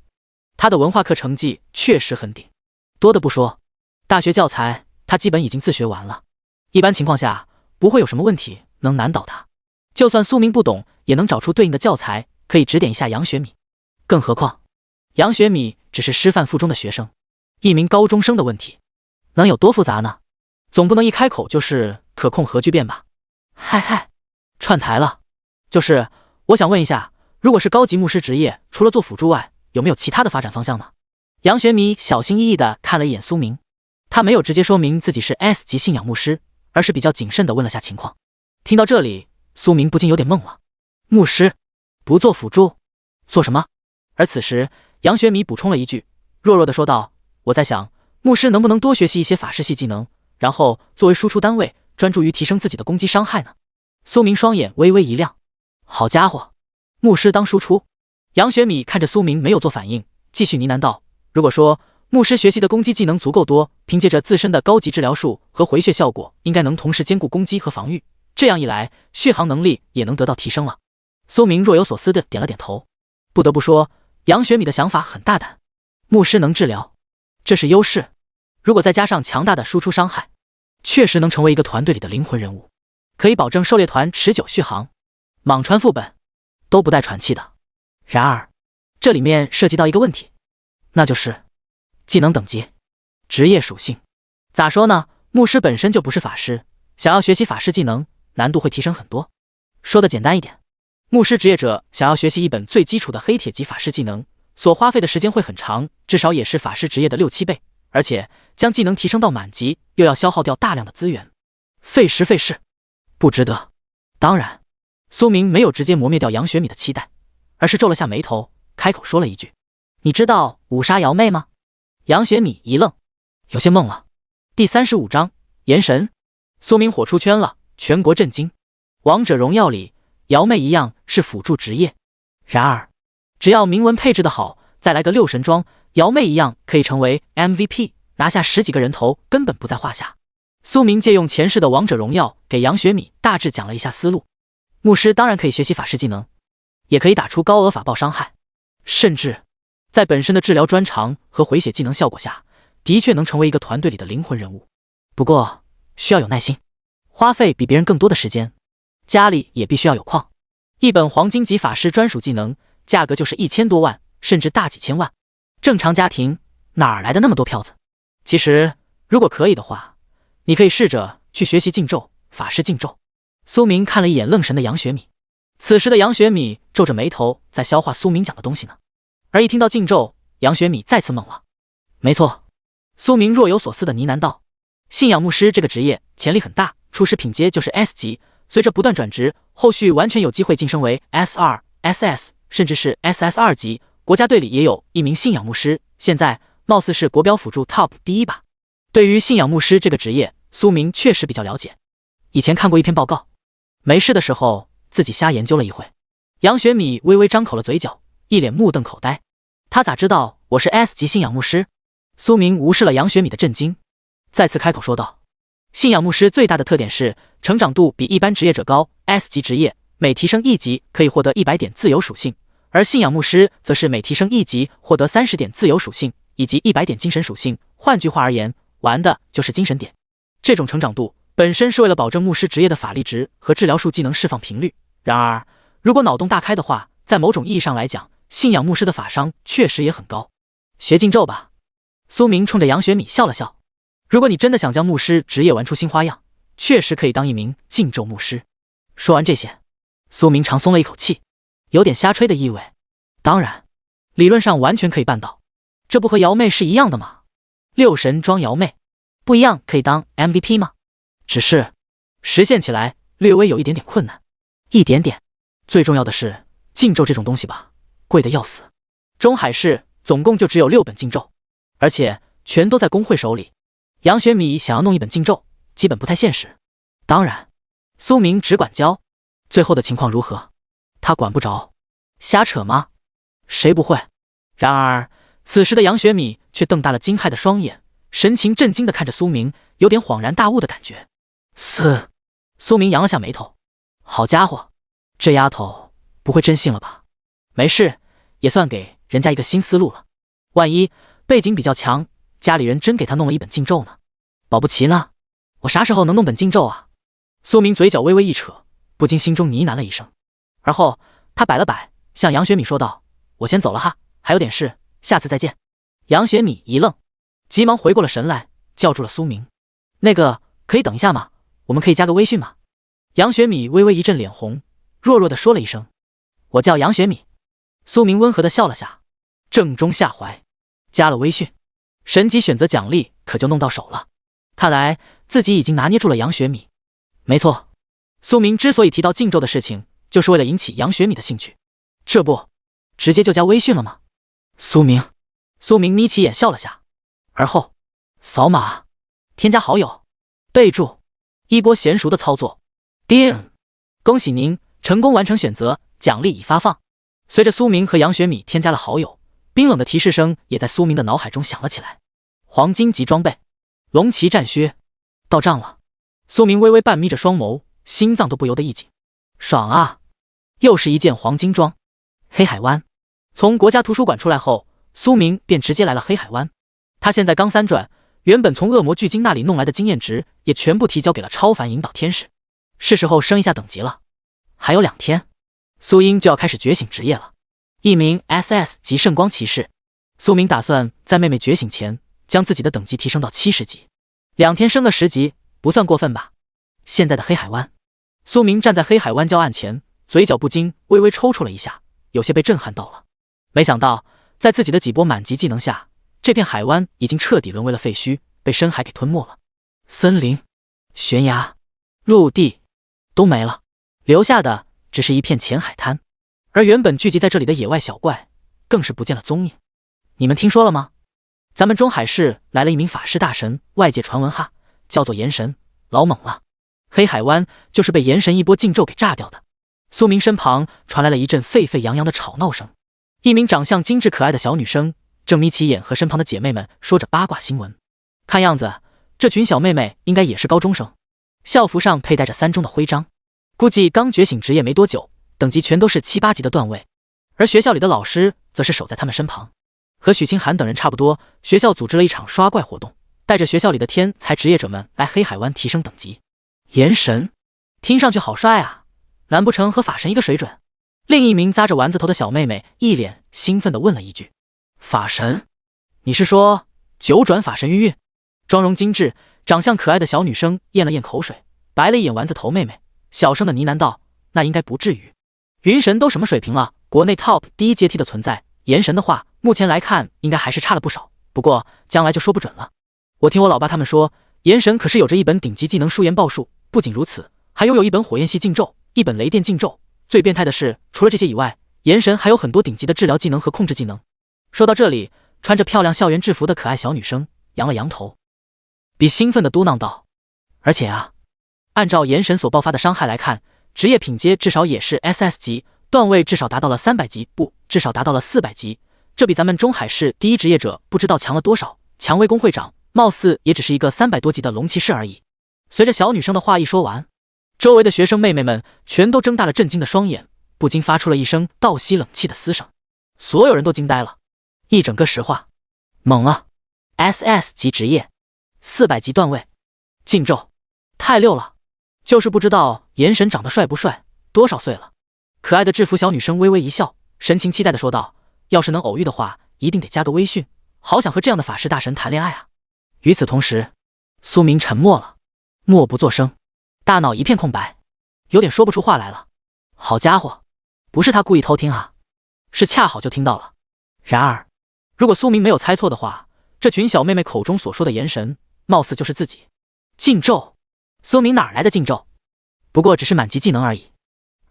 Speaker 1: 他的文化课成绩确实很顶，多的不说，大学教材他基本已经自学完了，一般情况下不会有什么问题能难倒他。就算苏明不懂，也能找出对应的教材，可以指点一下杨雪米。更何况杨雪米只是师范附中的学生，一名高中生的问题能有多复杂呢？总不能一开口就是可控核聚变吧？嗨，串台了，就是我想问一下，如果是高级牧师职业，除了做辅助外，有没有其他的发展方向呢？杨学米小心翼翼地看了一眼苏明，他没有直接说明自己是 S 级信仰牧师，而是比较谨慎地问了下情况。听到这里，苏明不禁有点懵了。牧师不做辅助，做什么？而此时，杨学米补充了一句，弱弱地说道：“我在想，牧师能不能多学习一些法师系技能，然后作为输出单位，专注于提升自己的攻击伤害呢？”苏明双眼微微一亮，好家伙，牧师当输出！杨学米看着苏明没有做反应，继续呢喃道：“如果说牧师学习的攻击技能足够多，凭借着自身的高级治疗术和回血效果，应该能同时兼顾攻击和防御，这样一来，续航能力也能得到提升了。”苏明若有所思地点了点头。不得不说，杨学米的想法很大胆。牧师能治疗，这是优势。如果再加上强大的输出伤害，确实能成为一个团队里的灵魂人物，可以保证狩猎团持久续航。莽川副本都不带喘气的。然而，这里面涉及到一个问题，那就是技能等级、职业属性。咋说呢？牧师本身就不是法师，想要学习法师技能，难度会提升很多。说的简单一点，牧师职业者想要学习一本最基础的黑铁级法师技能，所花费的时间会很长，至少也是法师职业的6-7倍，而且将技能提升到满级，又要消耗掉大量的资源，费时费事，不值得。当然，苏明没有直接磨灭掉杨学米的期待，而是皱了下眉头，开口说了一句：“你知道五杀瑶妹吗？”杨学米一愣，有些懵了。第35章炎神，苏明火出圈了，全国震惊。王者荣耀里，瑶妹一样是辅助职业，然而只要铭文配置的好，再来个6神装，瑶妹一样可以成为 MVP， 拿下10几个人头根本不在话下。苏明借用前世的王者荣耀给杨学米大致讲了一下思路。牧师当然可以学习法师技能，也可以打出高额法爆伤害，甚至在本身的治疗专长和回血技能效果下，的确能成为一个团队里的灵魂人物。不过需要有耐心，花费比别人更多的时间，家里也必须要有矿。一本黄金级法师专属技能价格就是1000多万，甚至大几千万，正常家庭哪来的那么多票子？其实如果可以的话，你可以试着去学习禁咒，法师禁咒。苏明看了一眼愣神的杨学米，此时的杨学米皱着眉头在消化苏明讲的东西呢。而一听到禁咒，杨学米再次懵了。没错，苏明若有所思的呢喃道：“信仰牧师这个职业潜力很大，初始品阶就是 S 级，随着不断转职，后续完全有机会晋升为 S2、SS， 甚至是 SS2 级。国家队里也有一名信仰牧师，现在貌似是国标辅助 TOP 第1吧。”对于信仰牧师这个职业，苏明确实比较了解，以前看过一篇报告，没事的时候自己瞎研究了一回。杨学米微微张口了嘴角，一脸目瞪口呆。他咋知道我是 S 级信仰牧师？苏明无视了杨学米的震惊，再次开口说道：“信仰牧师最大的特点是成长度比一般职业者高 ，S 级职业每提升1级可以获得100点自由属性，而信仰牧师则是每提升1级获得30点自由属性以及100点精神属性。换句话而言，玩的就是精神点。这种成长度本身是为了保证牧师职业的法力值和治疗术技能释放频率。然而，如果脑洞大开的话，在某种意义上来讲，信仰牧师的法伤确实也很高。学禁咒吧。”苏明冲着杨学米笑了笑。如果你真的想将牧师职业玩出新花样，确实可以当一名禁咒牧师。说完这些，苏明长松了一口气，有点瞎吹的意味。当然，理论上完全可以办到，这不和瑶妹是一样的吗？6神装瑶妹，不一样可以当 MVP 吗？只是实现起来略微有一点点困难，一点点。最重要的是，禁咒这种东西吧，贵得要死。中海市总共就只有6本禁咒，而且全都在工会手里。杨学米想要弄一本禁咒，基本不太现实。当然，苏明只管教，最后的情况如何，他管不着。瞎扯吗？谁不会？然而，此时的杨学米却瞪大了惊骇的双眼，神情震惊地看着苏明，有点恍然大悟的感觉。苏明扬了下眉头，好家伙，这丫头不会真信了吧？没事，也算给人家一个新思路了。万一背景比较强，家里人真给他弄了一本禁咒呢？保不齐呢，我啥时候能弄本禁咒啊？苏明嘴角微微一扯，不禁心中呢喃了一声。而后他摆了摆，向杨学米说道：“我先走了哈，还有点事，下次再见。”杨学米一愣，急忙回过了神来，叫住了苏明：“那个，可以等一下吗？我们可以加个微信吗？”杨学米微微一阵脸红，弱弱地说了一声：“我叫杨雪米。苏明温和地笑了下，正中下怀，加了微训。神级选择奖励可就弄到手了，看来自己已经拿捏住了杨雪米。没错，苏明之所以提到禁咒的事情，就是为了引起杨雪米的兴趣。这不，直接就加微训了吗？苏明眯起眼笑了下，而后扫码添加好友，备注一波娴熟的操作。叮，恭喜您成功完成选择，奖励已发放。随着苏明和杨雪米添加了好友，冰冷的提示声也在苏明的脑海中响了起来。黄金级装备，龙骑战靴，到账了。苏明微微半眯着双眸，心脏都不由得一紧，爽啊！又是一件黄金装。黑海湾，从国家图书馆出来后，苏明便直接来了黑海湾。他现在刚3转，原本从恶魔巨鲸那里弄来的经验值也全部提交给了超凡引导天使，是时候升一下等级了。还有2天，苏英就要开始觉醒职业了，一名 SS 级圣光骑士。苏明打算在妹妹觉醒前将自己的等级提升到70级，2天升个10级，不算过分吧？现在的黑海湾，苏明站在黑海湾礁岸前，嘴角不禁微微抽搐了一下，有些被震撼到了。没想到，在自己的几波满级技能下，这片海湾已经彻底沦为了废墟，被深海给吞没了。森林、悬崖、陆地都没了，留下的只是一片浅海滩，而原本聚集在这里的野外小怪更是不见了踪影。你们听说了吗？咱们中海市来了一名法师大神，外界传闻哈，叫做炎神，老猛了。黑海湾就是被炎神一波禁咒给炸掉的。苏明身旁传来了一阵沸沸扬扬的吵闹声，一名长相精致可爱的小女生正眯起眼和身旁的姐妹们说着八卦新闻。看样子这群小妹妹应该也是高中生，校服上佩戴着3中的徽章，估计刚觉醒职业没多久，等级全都是7、8级的段位。而学校里的老师则是守在他们身旁，和许清寒等人差不多，学校组织了一场刷怪活动，带着学校里的天才职业者们来黑海湾提升等级。炎神听上去好帅啊，难不成和法神一个水准？另一名扎着丸子头的小妹妹一脸兴奋地问了一句：法神？你是说9转法神云韵？妆容精致长相可爱的小女生咽了咽口水，白了一眼丸子头妹妹，小声的呢喃道：那应该不至于，云神都什么水平了，国内 TOP 第1阶梯的存在，炎神的话目前来看应该还是差了不少，不过将来就说不准了。我听我老爸他们说，炎神可是有着一本顶级技能书言报数，不仅如此，还拥有一本火焰系禁咒，一本雷电禁咒，最变态的是，除了这些以外，炎神还有很多顶级的治疗技能和控制技能。说到这里，穿着漂亮校园制服的可爱小女生扬了扬头，比兴奋的嘟囔道：而且啊，按照炎神所爆发的伤害来看，职业品阶至少也是 SS 级，段位至少达到了300级，不，至少达到了400级，这比咱们中海市第1职业者不知道强了多少。蔷薇宫会长貌似也只是一个300多级的龙骑士而已。随着小女生的话一说完，周围的学生妹妹们全都睁大了震惊的双眼，不禁发出了一声倒吸冷气的嘶声。所有人都惊呆了，一整个石化，猛了 ！SS 级职业，400级段位，禁咒，太溜了！就是不知道炎神长得帅不帅，多少岁了？可爱的制服小女生微微一笑，神情期待的说道：要是能偶遇的话，一定得加个微训，好想和这样的法师大神谈恋爱啊！与此同时，苏明沉默了，默不作声，大脑一片空白，有点说不出话来了。好家伙，不是他故意偷听啊，是恰好就听到了。然而，如果苏明没有猜错的话，这群小妹妹口中所说的炎神，貌似就是自己。禁咒？苏明哪来的禁咒？不过只是满级技能而已。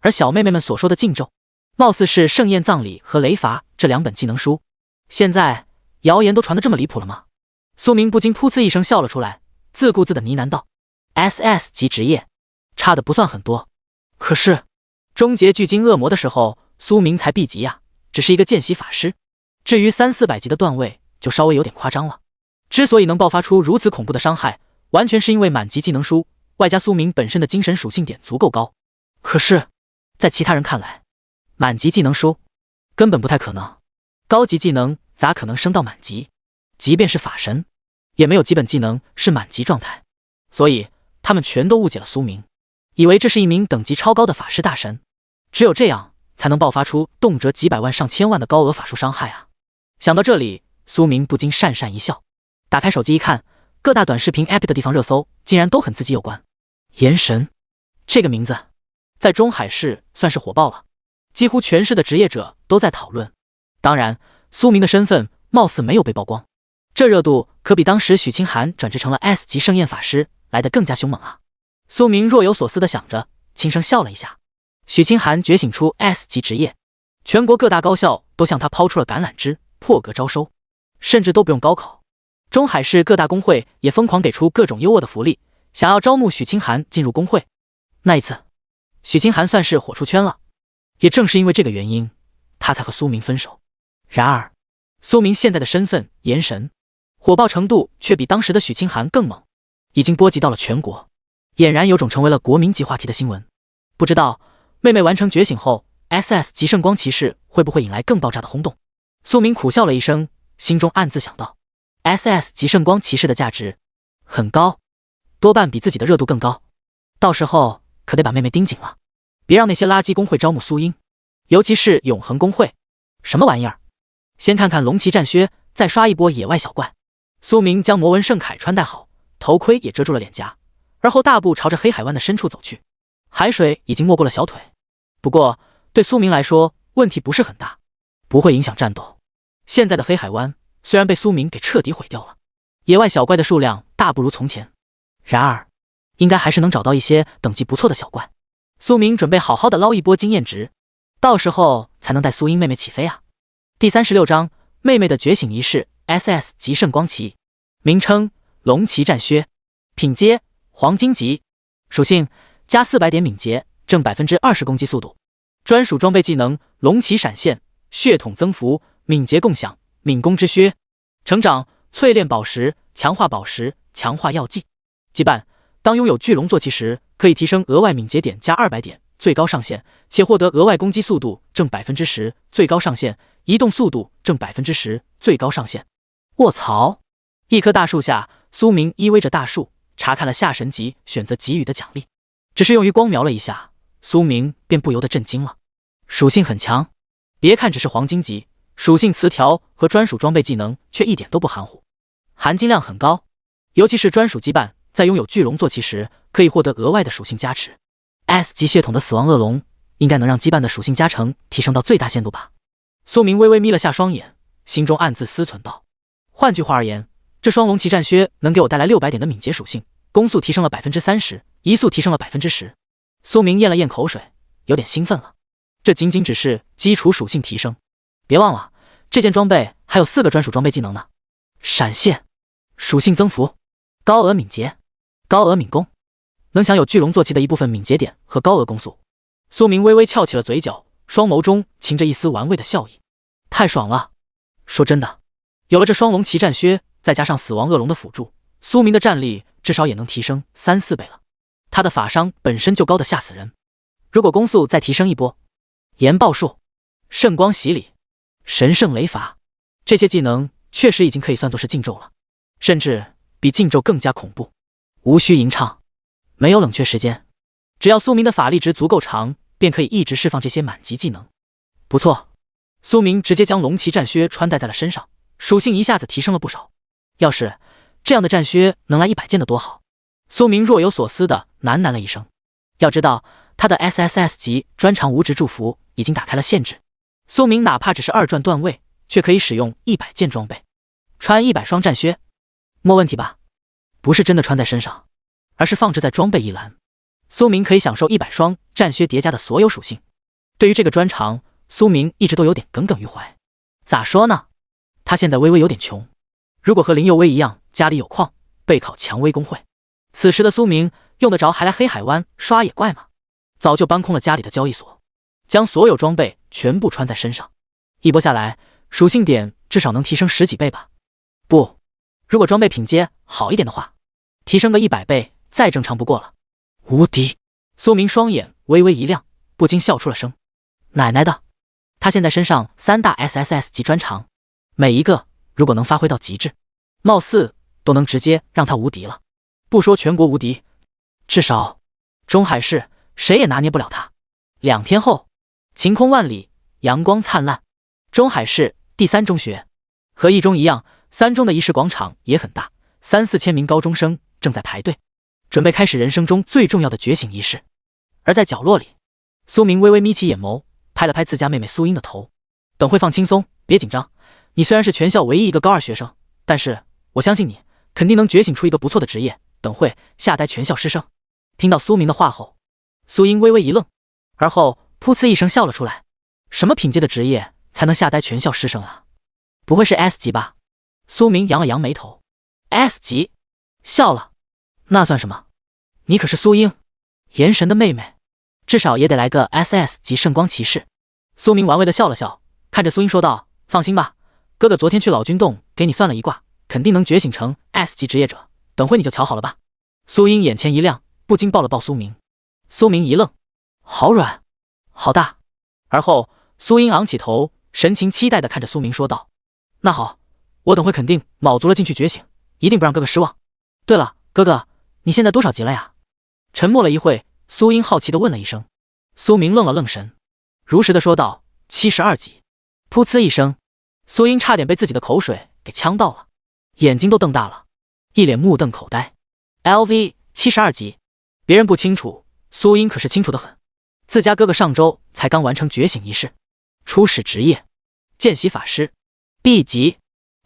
Speaker 1: 而小妹妹们所说的禁咒，貌似是盛宴葬礼和雷罚这2本技能书。现在谣言都传得这么离谱了吗？苏明不禁噗呲一声笑了出来，自顾自的呢喃道：SS 级职业，差的不算很多。可是终结巨鲸恶魔的时候，苏明才 B 级呀，只是一个见习法师。至于3、400级的段位，就稍微有点夸张了。之所以能爆发出如此恐怖的伤害，完全是因为满级技能书，外加苏明本身的精神属性点足够高。可是，在其他人看来，满级技能书根本不太可能，高级技能咋可能升到满级？即便是法神，也没有基本技能是满级状态。所以他们全都误解了苏明，以为这是一名等级超高的法师大神，只有这样才能爆发出动辄几百万上千万的高额法术伤害啊！想到这里，苏明不禁讪讪一笑，打开手机一看，各大短视频 app 的地方热搜竟然都很自己有关。炎神这个名字在中海市算是火爆了，几乎全市的职业者都在讨论。当然，苏明的身份貌似没有被曝光，这热度可比当时许清寒转职成了 S 级圣焰法师来得更加凶猛啊！苏明若有所思地想着，轻声笑了一下。许清寒觉醒出 S 级职业，全国各大高校都向他抛出了橄榄枝，破格招收，甚至都不用高考。中海市各大工会也疯狂给出各种优渥的福利，想要招募许清寒进入工会。那一次，许清寒算是火出圈了，也正是因为这个原因，他才和苏明分手。然而，苏明现在的身份、眼神、火爆程度却比当时的许清寒更猛，已经波及到了全国，俨然有种成为了国民级话题的新闻。不知道妹妹完成觉醒后 ，SS 级圣光骑士会不会引来更爆炸的轰动？苏明苦笑了一声，心中暗自想到 ，SS 级圣光骑士的价值很高，多半比自己的热度更高。到时候可得把妹妹盯紧了，别让那些垃圾工会招募苏英，尤其是永恒工会，什么玩意儿？先看看龙骑战靴，再刷一波野外小怪。苏明将魔纹圣铠穿戴好，头盔也遮住了脸颊，而后大步朝着黑海湾的深处走去。海水已经没过了小腿，不过对苏明来说问题不是很大，不会影响战斗。现在的黑海湾虽然被苏明给彻底毁掉了，野外小怪的数量大不如从前，然而应该还是能找到一些等级不错的小怪。苏明准备好好的捞一波经验值，到时候才能带苏英妹妹起飞啊！第36章，妹妹的觉醒仪式 SS 级圣光旗，名称龙骑战靴，品阶黄金级，属性加400点敏捷，正 20% 攻击速度，专属装备技能龙骑闪现，血统增幅，敏捷共享，敏攻之靴，成长淬炼宝石，强化宝石，强化药剂。羁绊，当拥有巨龙坐骑时，可以提升额外敏捷点加200点，最高上限，且获得额外攻击速度正 10%， 最高上限，移动速度正 10%， 最高上限。卧槽！一棵大树下，苏明依偎着大树，查看了下神级选择给予的奖励。只是用余光瞄了一下，苏明便不由得震惊了。属性很强，别看只是黄金级，属性词条和专属装备技能却一点都不含糊，含金量很高。尤其是专属羁绊，在拥有巨龙坐骑时，可以获得额外的属性加持。S 级血统的死亡恶龙应该能让羁绊的属性加成提升到最大限度吧？苏明微微眯了下双眼，心中暗自思忖道。换句话而言，这双龙骑战靴能给我带来600点的敏捷属性，攻速提升了 30%， 移速提升了 10%。苏明咽了咽口水，有点兴奋了。这仅仅只是基础属性提升，别忘了这件装备还有4个专属装备技能呢。闪现，属性增幅，高额敏捷，高额敏攻，能享有巨龙坐骑的一部分敏捷点和高额攻速。苏明微微翘起了嘴角，双眸中噙着一丝玩味的笑意。太爽了！说真的，有了这双龙骑战靴，再加上死亡恶龙的辅助，苏明的战力至少也能提升3-4倍了。他的法伤本身就高的吓死人，如果攻速再提升一波，岩爆术、圣光洗礼、神圣雷罚，这些技能确实已经可以算作是禁咒了，甚至比禁咒更加恐怖。无需吟唱，没有冷却时间，只要苏明的法力值足够长，便可以一直释放这些满级技能。不错，苏明直接将龙骑战靴穿戴在了身上，属性一下子提升了不少。要是这样的战靴能来100件的多好！苏明若有所思的喃喃了一声。要知道，他的 SSS 级专长无职祝福已经打开了限制，苏明哪怕只是2转段位，却可以使用100件装备，穿100双战靴，没问题吧？不是真的穿在身上，而是放置在装备一栏。苏明可以享受100双战靴叠加的所有属性。对于这个专长，苏明一直都有点耿耿于怀。咋说呢？他现在微微有点穷，如果和林佑威一样家里有矿，备考蔷薇工会，此时的苏明用得着还来黑海湾刷野怪吗？早就搬空了家里的交易所，将所有装备全部穿在身上，一波下来，属性点至少能提升10几倍吧。不，如果装备品阶好一点的话，提升个100倍再正常不过了。无敌！苏明双眼微微一亮，不禁笑出了声。奶奶的，他现在身上3大 SSS 级专长，每一个如果能发挥到极致，貌似都能直接让他无敌了。不说全国无敌，至少中海市谁也拿捏不了他。2天后，晴空万里，阳光灿烂。中海市第3中学和一中一样，3中的仪式广场也很大，3-4千名高中生正在排队，准备开始人生中最重要的觉醒仪式。而在角落里，苏明微微眯起眼眸，拍了拍自家妹妹苏英的头，等会放轻松，别紧张。你虽然是全校唯一一个高2学生，但是我相信你肯定能觉醒出一个不错的职业，等会吓呆全校师生。听到苏明的话后，苏英微微一愣，而后噗呲一声笑了出来。什么品阶的职业才能吓呆全校师生啊？不会是 S 级吧？苏明扬了扬眉头。S 级？笑了。那算什么？你可是苏英，炎神的妹妹，至少也得来个 SS 级圣光骑士。苏明玩味的笑了笑，看着苏英说道：放心吧，哥哥昨天去老君洞给你算了一卦，肯定能觉醒成 S 级职业者，等会你就瞧好了吧。苏英眼前一亮，不禁抱了抱苏明。苏明一愣，好软，好大。而后苏英昂起头，神情期待地看着苏明说道：那好，我等会肯定卯足了劲去觉醒，一定不让哥哥失望。对了，哥哥，你现在多少级了呀？沉默了一会，苏英好奇地问了一声。苏明愣了愣神，如实地说道：72级。噗呲一声，苏英差点被自己的口水给呛到了，眼睛都瞪大了，一脸目瞪口呆。LV 72级，别人不清楚，苏英可是清楚得很。自家哥哥上周才刚完成觉醒仪式，初始职业见习法师 B 级，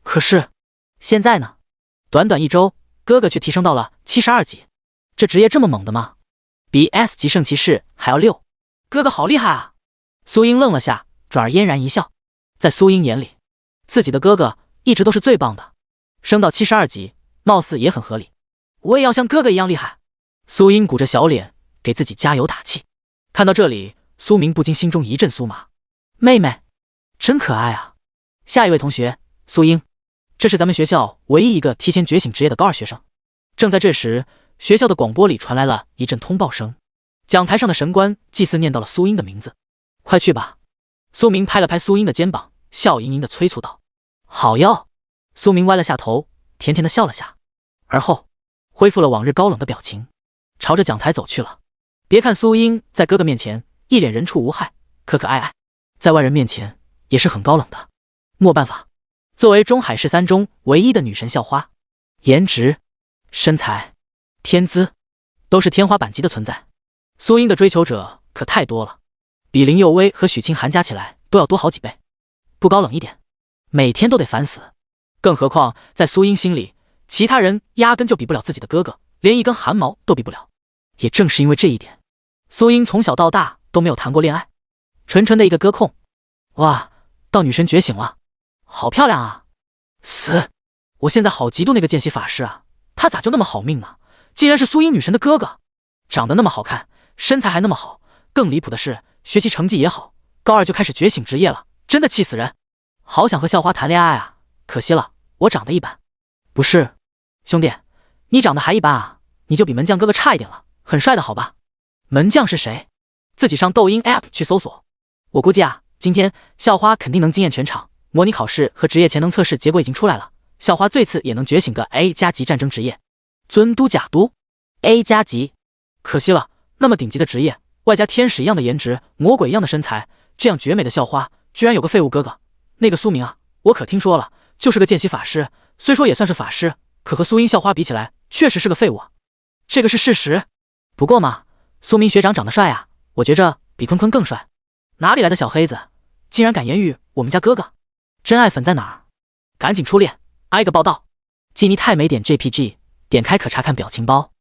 Speaker 1: 可是现在呢，短短1周，哥哥却提升到了72级。这职业这么猛的吗？比 S 级圣骑士还要溜，哥哥好厉害啊！苏英愣了下，转而嫣然一笑。在苏英眼里，自己的哥哥一直都是最棒的，升到72级，貌似也很合理。我也要像哥哥一样厉害。苏英鼓着小脸给自己加油打气。看到这里，苏明不禁心中一阵酥麻，妹妹真可爱啊。下一位同学，苏英，这是咱们学校唯一一个提前觉醒职业的高2学生。正在这时，学校的广播里传来了一阵通报声，讲台上的神官祭祀念到了苏英的名字。快去吧。苏明拍了拍苏英的肩膀，笑盈盈地催促道。好哟。苏明歪了下头，甜甜地笑了下，而后恢复了往日高冷的表情，朝着讲台走去了。别看苏英在哥哥面前一脸人畜无害，可可爱爱，在外人面前也是很高冷的。没办法，作为中海市3中唯一的女神校花，颜值、身材、天资都是天花板级的存在。苏英的追求者可太多了，比林佑薇和许清寒加起来都要多好几倍。不高冷一点，每天都得烦死。更何况在苏英心里，其他人压根就比不了自己的哥哥，连一根汗毛都比不了。也正是因为这一点，苏英从小到大都没有谈过恋爱，纯纯的一个歌控。哇，到女神觉醒了，好漂亮啊！死！我现在好嫉妒那个见习法师啊，他咋就那么好命呢？竟然是苏英女神的哥哥，长得那么好看，身材还那么好，更离谱的是学习成绩也好，高2就开始觉醒职业了，真的气死人！好想和校花谈恋爱啊，可惜了，我长得一般。不是，兄弟，你长得还一般啊，你就比门将哥哥差一点了，很帅的好吧？门将是谁？自己上抖音 app 去搜索。我估计啊，今天校花肯定能惊艳全场。模拟考试和职业潜能测试结果已经出来了，校花最次也能觉醒个 A 加级战争职业。尊都假都 A 加级，可惜了，那么顶级的职业，外加天使一样的颜值，魔鬼一样的身材，这样绝美的校花，居然有个废物哥哥。那个苏明啊，我可听说了，就是个见习法师，虽说也算是法师，可和苏英校花比起来，确实是个废物啊。这个是事实。不过嘛，苏明学长长得帅啊，我觉着比坤坤更帅。哪里来的小黑子，竟然敢言语我们家哥哥？真爱粉在哪儿？赶紧出列，挨个报道。记妮太美点 JPG， 点开可查看表情包。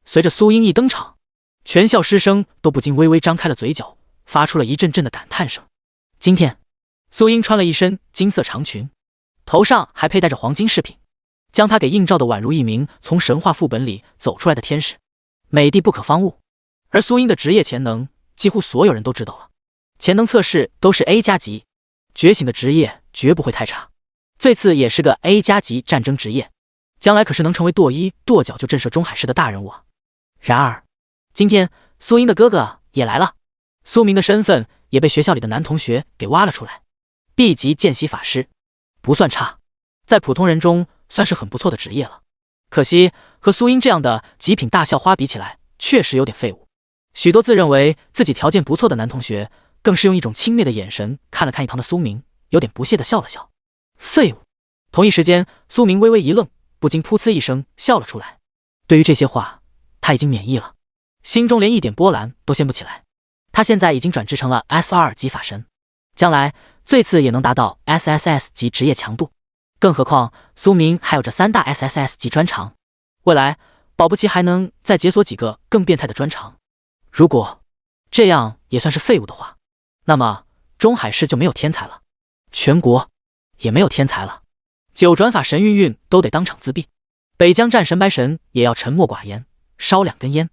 Speaker 1: 随着苏英一登场，全校师生都不禁微微张开了嘴角，发出了一阵阵的感叹声。今天，苏英穿了一身金色长裙，头上还佩戴着黄金饰品，将她给映照的宛如一名从神话副本里走出来的天使，美的不可方物。而苏英的职业潜能，几乎所有人都知道了，潜能测试都是 A 加级，觉醒的职业绝不会太差。最次也是个 A 加级战争职业，将来可是能成为跺一跺脚就震慑中海市的大人物啊！然而，今天苏英的哥哥也来了，苏明的身份也被学校里的男同学给挖了出来。B 级见习法师不算差，在普通人中算是很不错的职业了。可惜和苏英这样的极品大校花比起来，确实有点废物。许多自认为自己条件不错的男同学，更是用一种轻蔑的眼神看了看一旁的苏明，有点不屑地笑了笑。废物！同一时间，苏明微微一愣，不禁噗呲一声笑了出来。对于这些话，他已经免疫了，心中连一点波澜都掀不起来。他现在已经转职成了 S2 级法神。将来最次也能达到 SSS 级职业强度。更何况苏明还有着3大 SSS 级专长，未来保不齐还能再解锁几个更变态的专长。如果这样也算是废物的话，那么中海市就没有天才了，全国也没有天才了。9转法神韵都得当场自闭，北疆战神白神也要沉默寡言，烧2根烟。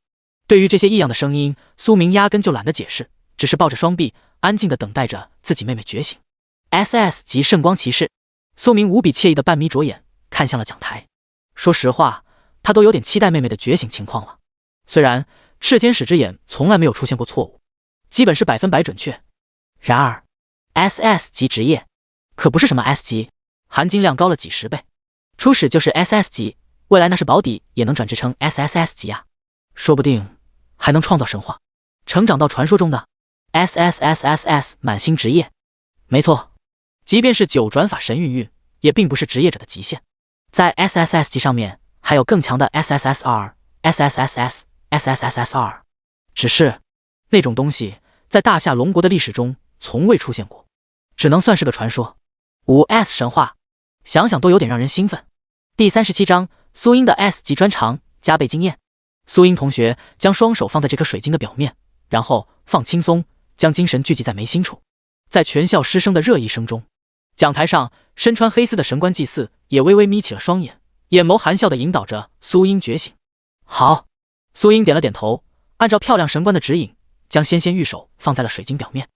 Speaker 1: 对于这些异样的声音，苏明压根就懒得解释，只是抱着双臂安静地等待着自己妹妹觉醒。SS 级圣光骑士，苏明无比惬意的半眯着眼看向了讲台。说实话，他都有点期待妹妹的觉醒情况了。虽然炽天使之眼从来没有出现过错误，基本是100%准确，然而 SS 级职业可不是什么 S 级，含金量高了几十倍。初始就是 SS 级，未来那是保底也能转制成 SSS 级啊，说不定还能创造神话，成长到传说中的 SSSSS 满星职业。没错，即便是9转法神韵，也并不是职业者的极限。在 SSS 级上面还有更强的 SSSR、SSSS、SSSSR， 只是那种东西在大夏龙国的历史中从未出现过，只能算是个传说。5S 神话，想想都有点让人兴奋。第37章，苏英的 S 级专长加倍惊艳。苏英同学将双手放在这颗水晶的表面，然后放轻松，将精神聚集在眉心处。在全校师生的热议声中，讲台上身穿黑丝的神官祭祀也微微眯起了双眼，眼眸含笑地引导着苏英觉醒。好，苏英点了点头，按照漂亮神官的指引，将纤纤玉手放在了水晶表面，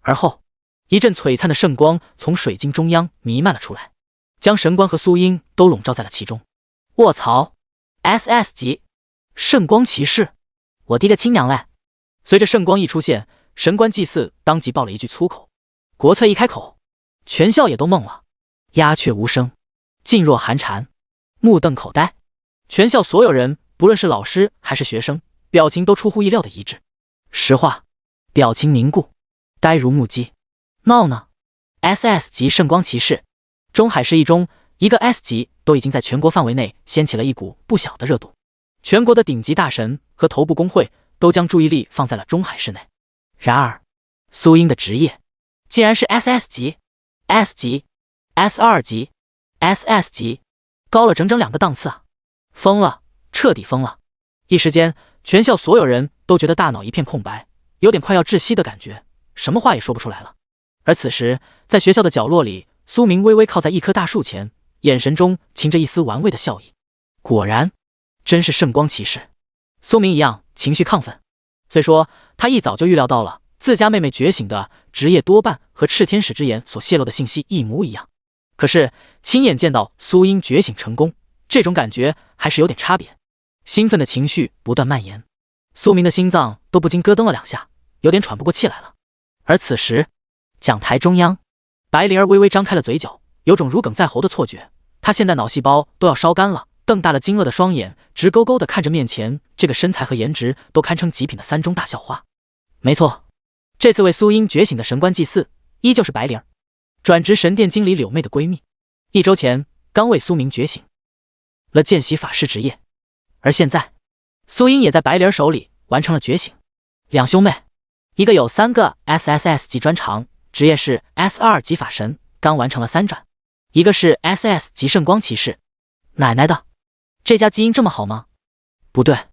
Speaker 1: 而后一阵璀璨的圣光从水晶中央弥漫了出来，将神官和苏英都笼罩在了其中。卧槽 ，SS 级圣光骑士，我的个亲娘嘞！随着圣光一出现，神官祭祀当即爆了一句粗口。国粹一开口，全校也都懵了，鸦雀无声，噤若寒蝉，目瞪口呆。全校所有人，不论是老师还是学生，表情都出乎意料的一致。实话，表情凝固，呆如木鸡。闹呢 ？SS 级圣光骑士，中海市一中一个 S 级都已经在全国范围内掀起了一股不小的热度，全国的顶级大神和头部工会都将注意力放在了中海市内。然而，苏英的职业竟然是 SS 级、S 级、S2 级、SS 级，高了整整2个档次啊！疯了，彻底疯了！一时间，全校所有人都觉得大脑一片空白，有点快要窒息的感觉，什么话也说不出来了。而此时，在学校的角落里，苏明微微靠在一棵大树前，眼神中噙着一丝玩味的笑意。果然，真是圣光骑士。苏明一样情绪亢奋，虽说他一早就预料到了自家妹妹觉醒的职业多半和炽天使之眼所泄露的信息一模一样，可是亲眼见到苏英觉醒成功，这种感觉还是有点差别。兴奋的情绪不断蔓延，苏明的心脏都不禁咯噔了2下，有点喘不过气来了。而此时，讲台中央，白灵儿微微张开了嘴角，有种如鲠在喉的错觉。她现在脑细胞都要烧干了，瞪大了惊愕的双眼，直勾勾地看着面前这个身材和颜值都堪称极品的3中大校花。没错，这次为苏英觉醒的神官祭祀依旧是白灵儿，转职神殿经理柳妹的闺蜜。1周前刚为苏明觉醒了见习法师职业，而现在苏英也在白灵儿手里完成了觉醒。两兄妹，一个有3个 SSS 级专长，职业是 S2 级法神，刚完成了3转；一个是 SS 级圣光骑士。奶奶的，这家基因这么好吗？不对，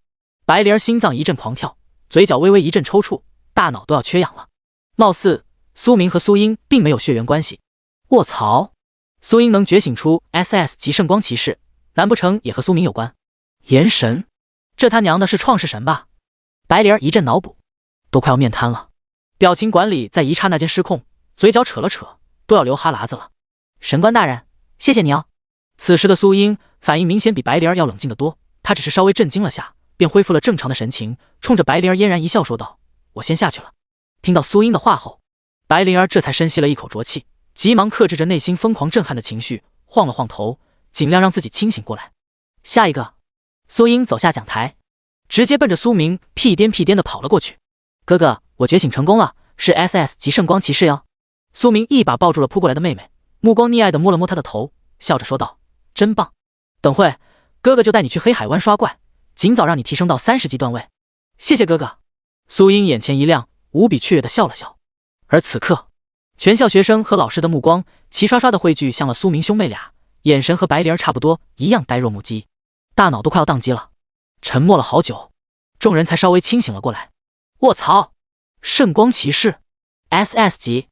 Speaker 1: 白灵儿心脏一阵狂跳，嘴角微微一阵抽搐，大脑都要缺氧了。貌似苏明和苏英并没有血缘关系。卧槽，苏英能觉醒出 SS 级圣光骑士，难不成也和苏明有关？炎神，这他娘的是创世神吧？白灵儿一阵脑补，都快要面瘫了，表情管理在一刹那间失控，嘴角扯了扯，都要流哈喇子了。神官大人，谢谢你哦。此时的苏英反应明显比白灵儿要冷静得多，她只是稍微震惊了下，便恢复了正常的神情，冲着白灵儿嫣然一笑说道：“我先下去了。”听到苏英的话后，白灵儿这才深吸了一口浊气，急忙克制着内心疯狂震撼的情绪，晃了晃头，尽量让自己清醒过来。下一个，苏英走下讲台，直接奔着苏明屁颠屁颠地跑了过去。哥哥，我觉醒成功了，是 SS 级圣光骑士哟。苏明一把抱住了扑过来的妹妹，目光溺爱地摸了摸她的头，笑着说道：“真棒，等会哥哥就带你去黑海湾刷怪，尽早让你提升到30级段位。”谢谢哥哥。苏英眼前一亮，无比雀跃地笑了笑。而此刻，全校学生和老师的目光齐刷刷地汇聚向了苏明兄妹俩，眼神和白灵儿差不多，一样呆若木鸡，大脑都快要宕机了。沉默了好久，众人才稍微清醒了过来。卧槽！圣光骑士 SS 级，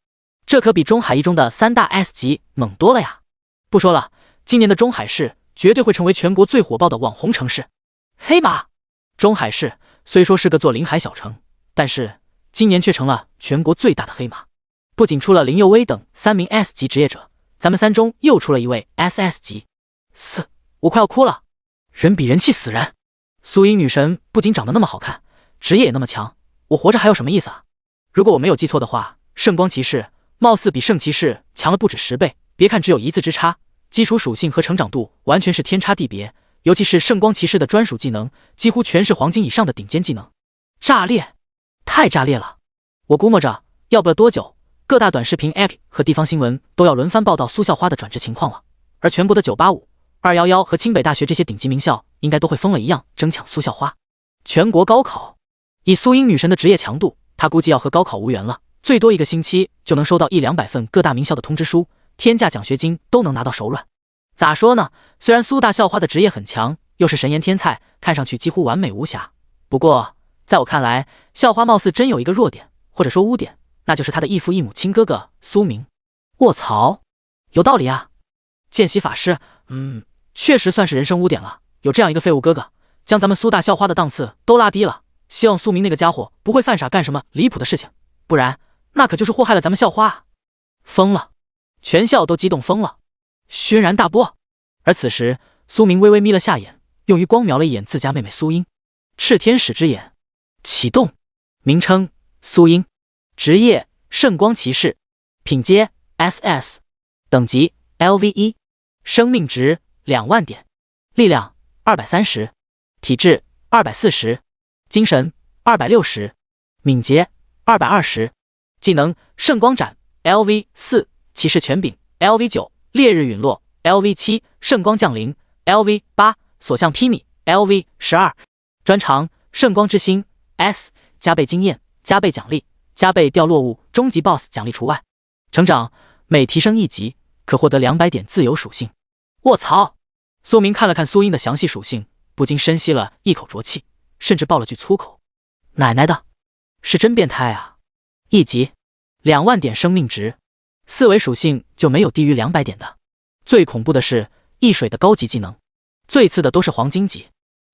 Speaker 1: 这可比中海一中的3大 S 级猛多了呀！不说了，今年的中海市绝对会成为全国最火爆的网红城市。黑马！中海市虽说是个座临海小城，但是今年却成了全国最大的黑马。不仅出了林佑威等3名 S 级职业者，咱们3中又出了一位 SS 级。我快要哭了！人比人气死人！苏英女神不仅长得那么好看，职业也那么强，我活着还有什么意思啊？如果我没有记错的话，圣光骑士貌似比圣骑士强了不止10倍。别看只有1字之差，基础属性和成长度完全是天差地别。尤其是圣光骑士的专属技能，几乎全是黄金以上的顶尖技能。炸裂！太炸裂了！我估摸着，要不了多久，各大短视频 App 和地方新闻都要轮番报道苏校花的转职情况了。而全国的985、211和清北大学这些顶级名校，应该都会疯了一样争抢苏校花。全国高考，以苏英女神的职业强度，她估计要和高考无缘了。最多1个星期就能收到100-200份各大名校的通知书，天价奖学金都能拿到手软。咋说呢？虽然苏大校花的职业很强，又是神颜天才，看上去几乎完美无瑕。不过，在我看来，校花貌似真有一个弱点，或者说污点，那就是她的异父异母亲哥哥苏明。卧槽，有道理啊！见习法师，确实算是人生污点了。有这样一个废物哥哥，将咱们苏大校花的档次都拉低了。希望苏明那个家伙不会犯傻干什么离谱的事情，不然那可就是祸害了咱们校花啊！疯了，全校都激动疯了。轩然大波。而此时，苏明微微眯了下眼，用余光瞄了一眼自家妹妹苏英。炽天使之眼启动，名称苏英，职业圣光骑士，品阶 SS， 等级 LV1， 生命值2万点，力量230，体质240，精神260，敏捷220，技能圣光斩 LV4， 骑士权柄 LV9， 烈日陨落 LV7， 圣光降临 LV8， 所向披靡 LV12， 专长圣光之心 S， 加倍经验，加倍奖励，加倍掉落物，终极 BOSS 奖励除外。成长每提升1级可获得200点自由属性。卧槽！苏明看了看苏英的详细属性，不禁深吸了一口浊气，甚至爆了句粗口：奶奶的，是真变态啊！1级2万点生命值，4维属性就没有低于200点的。最恐怖的是易水的高级技能，最次的都是黄金级。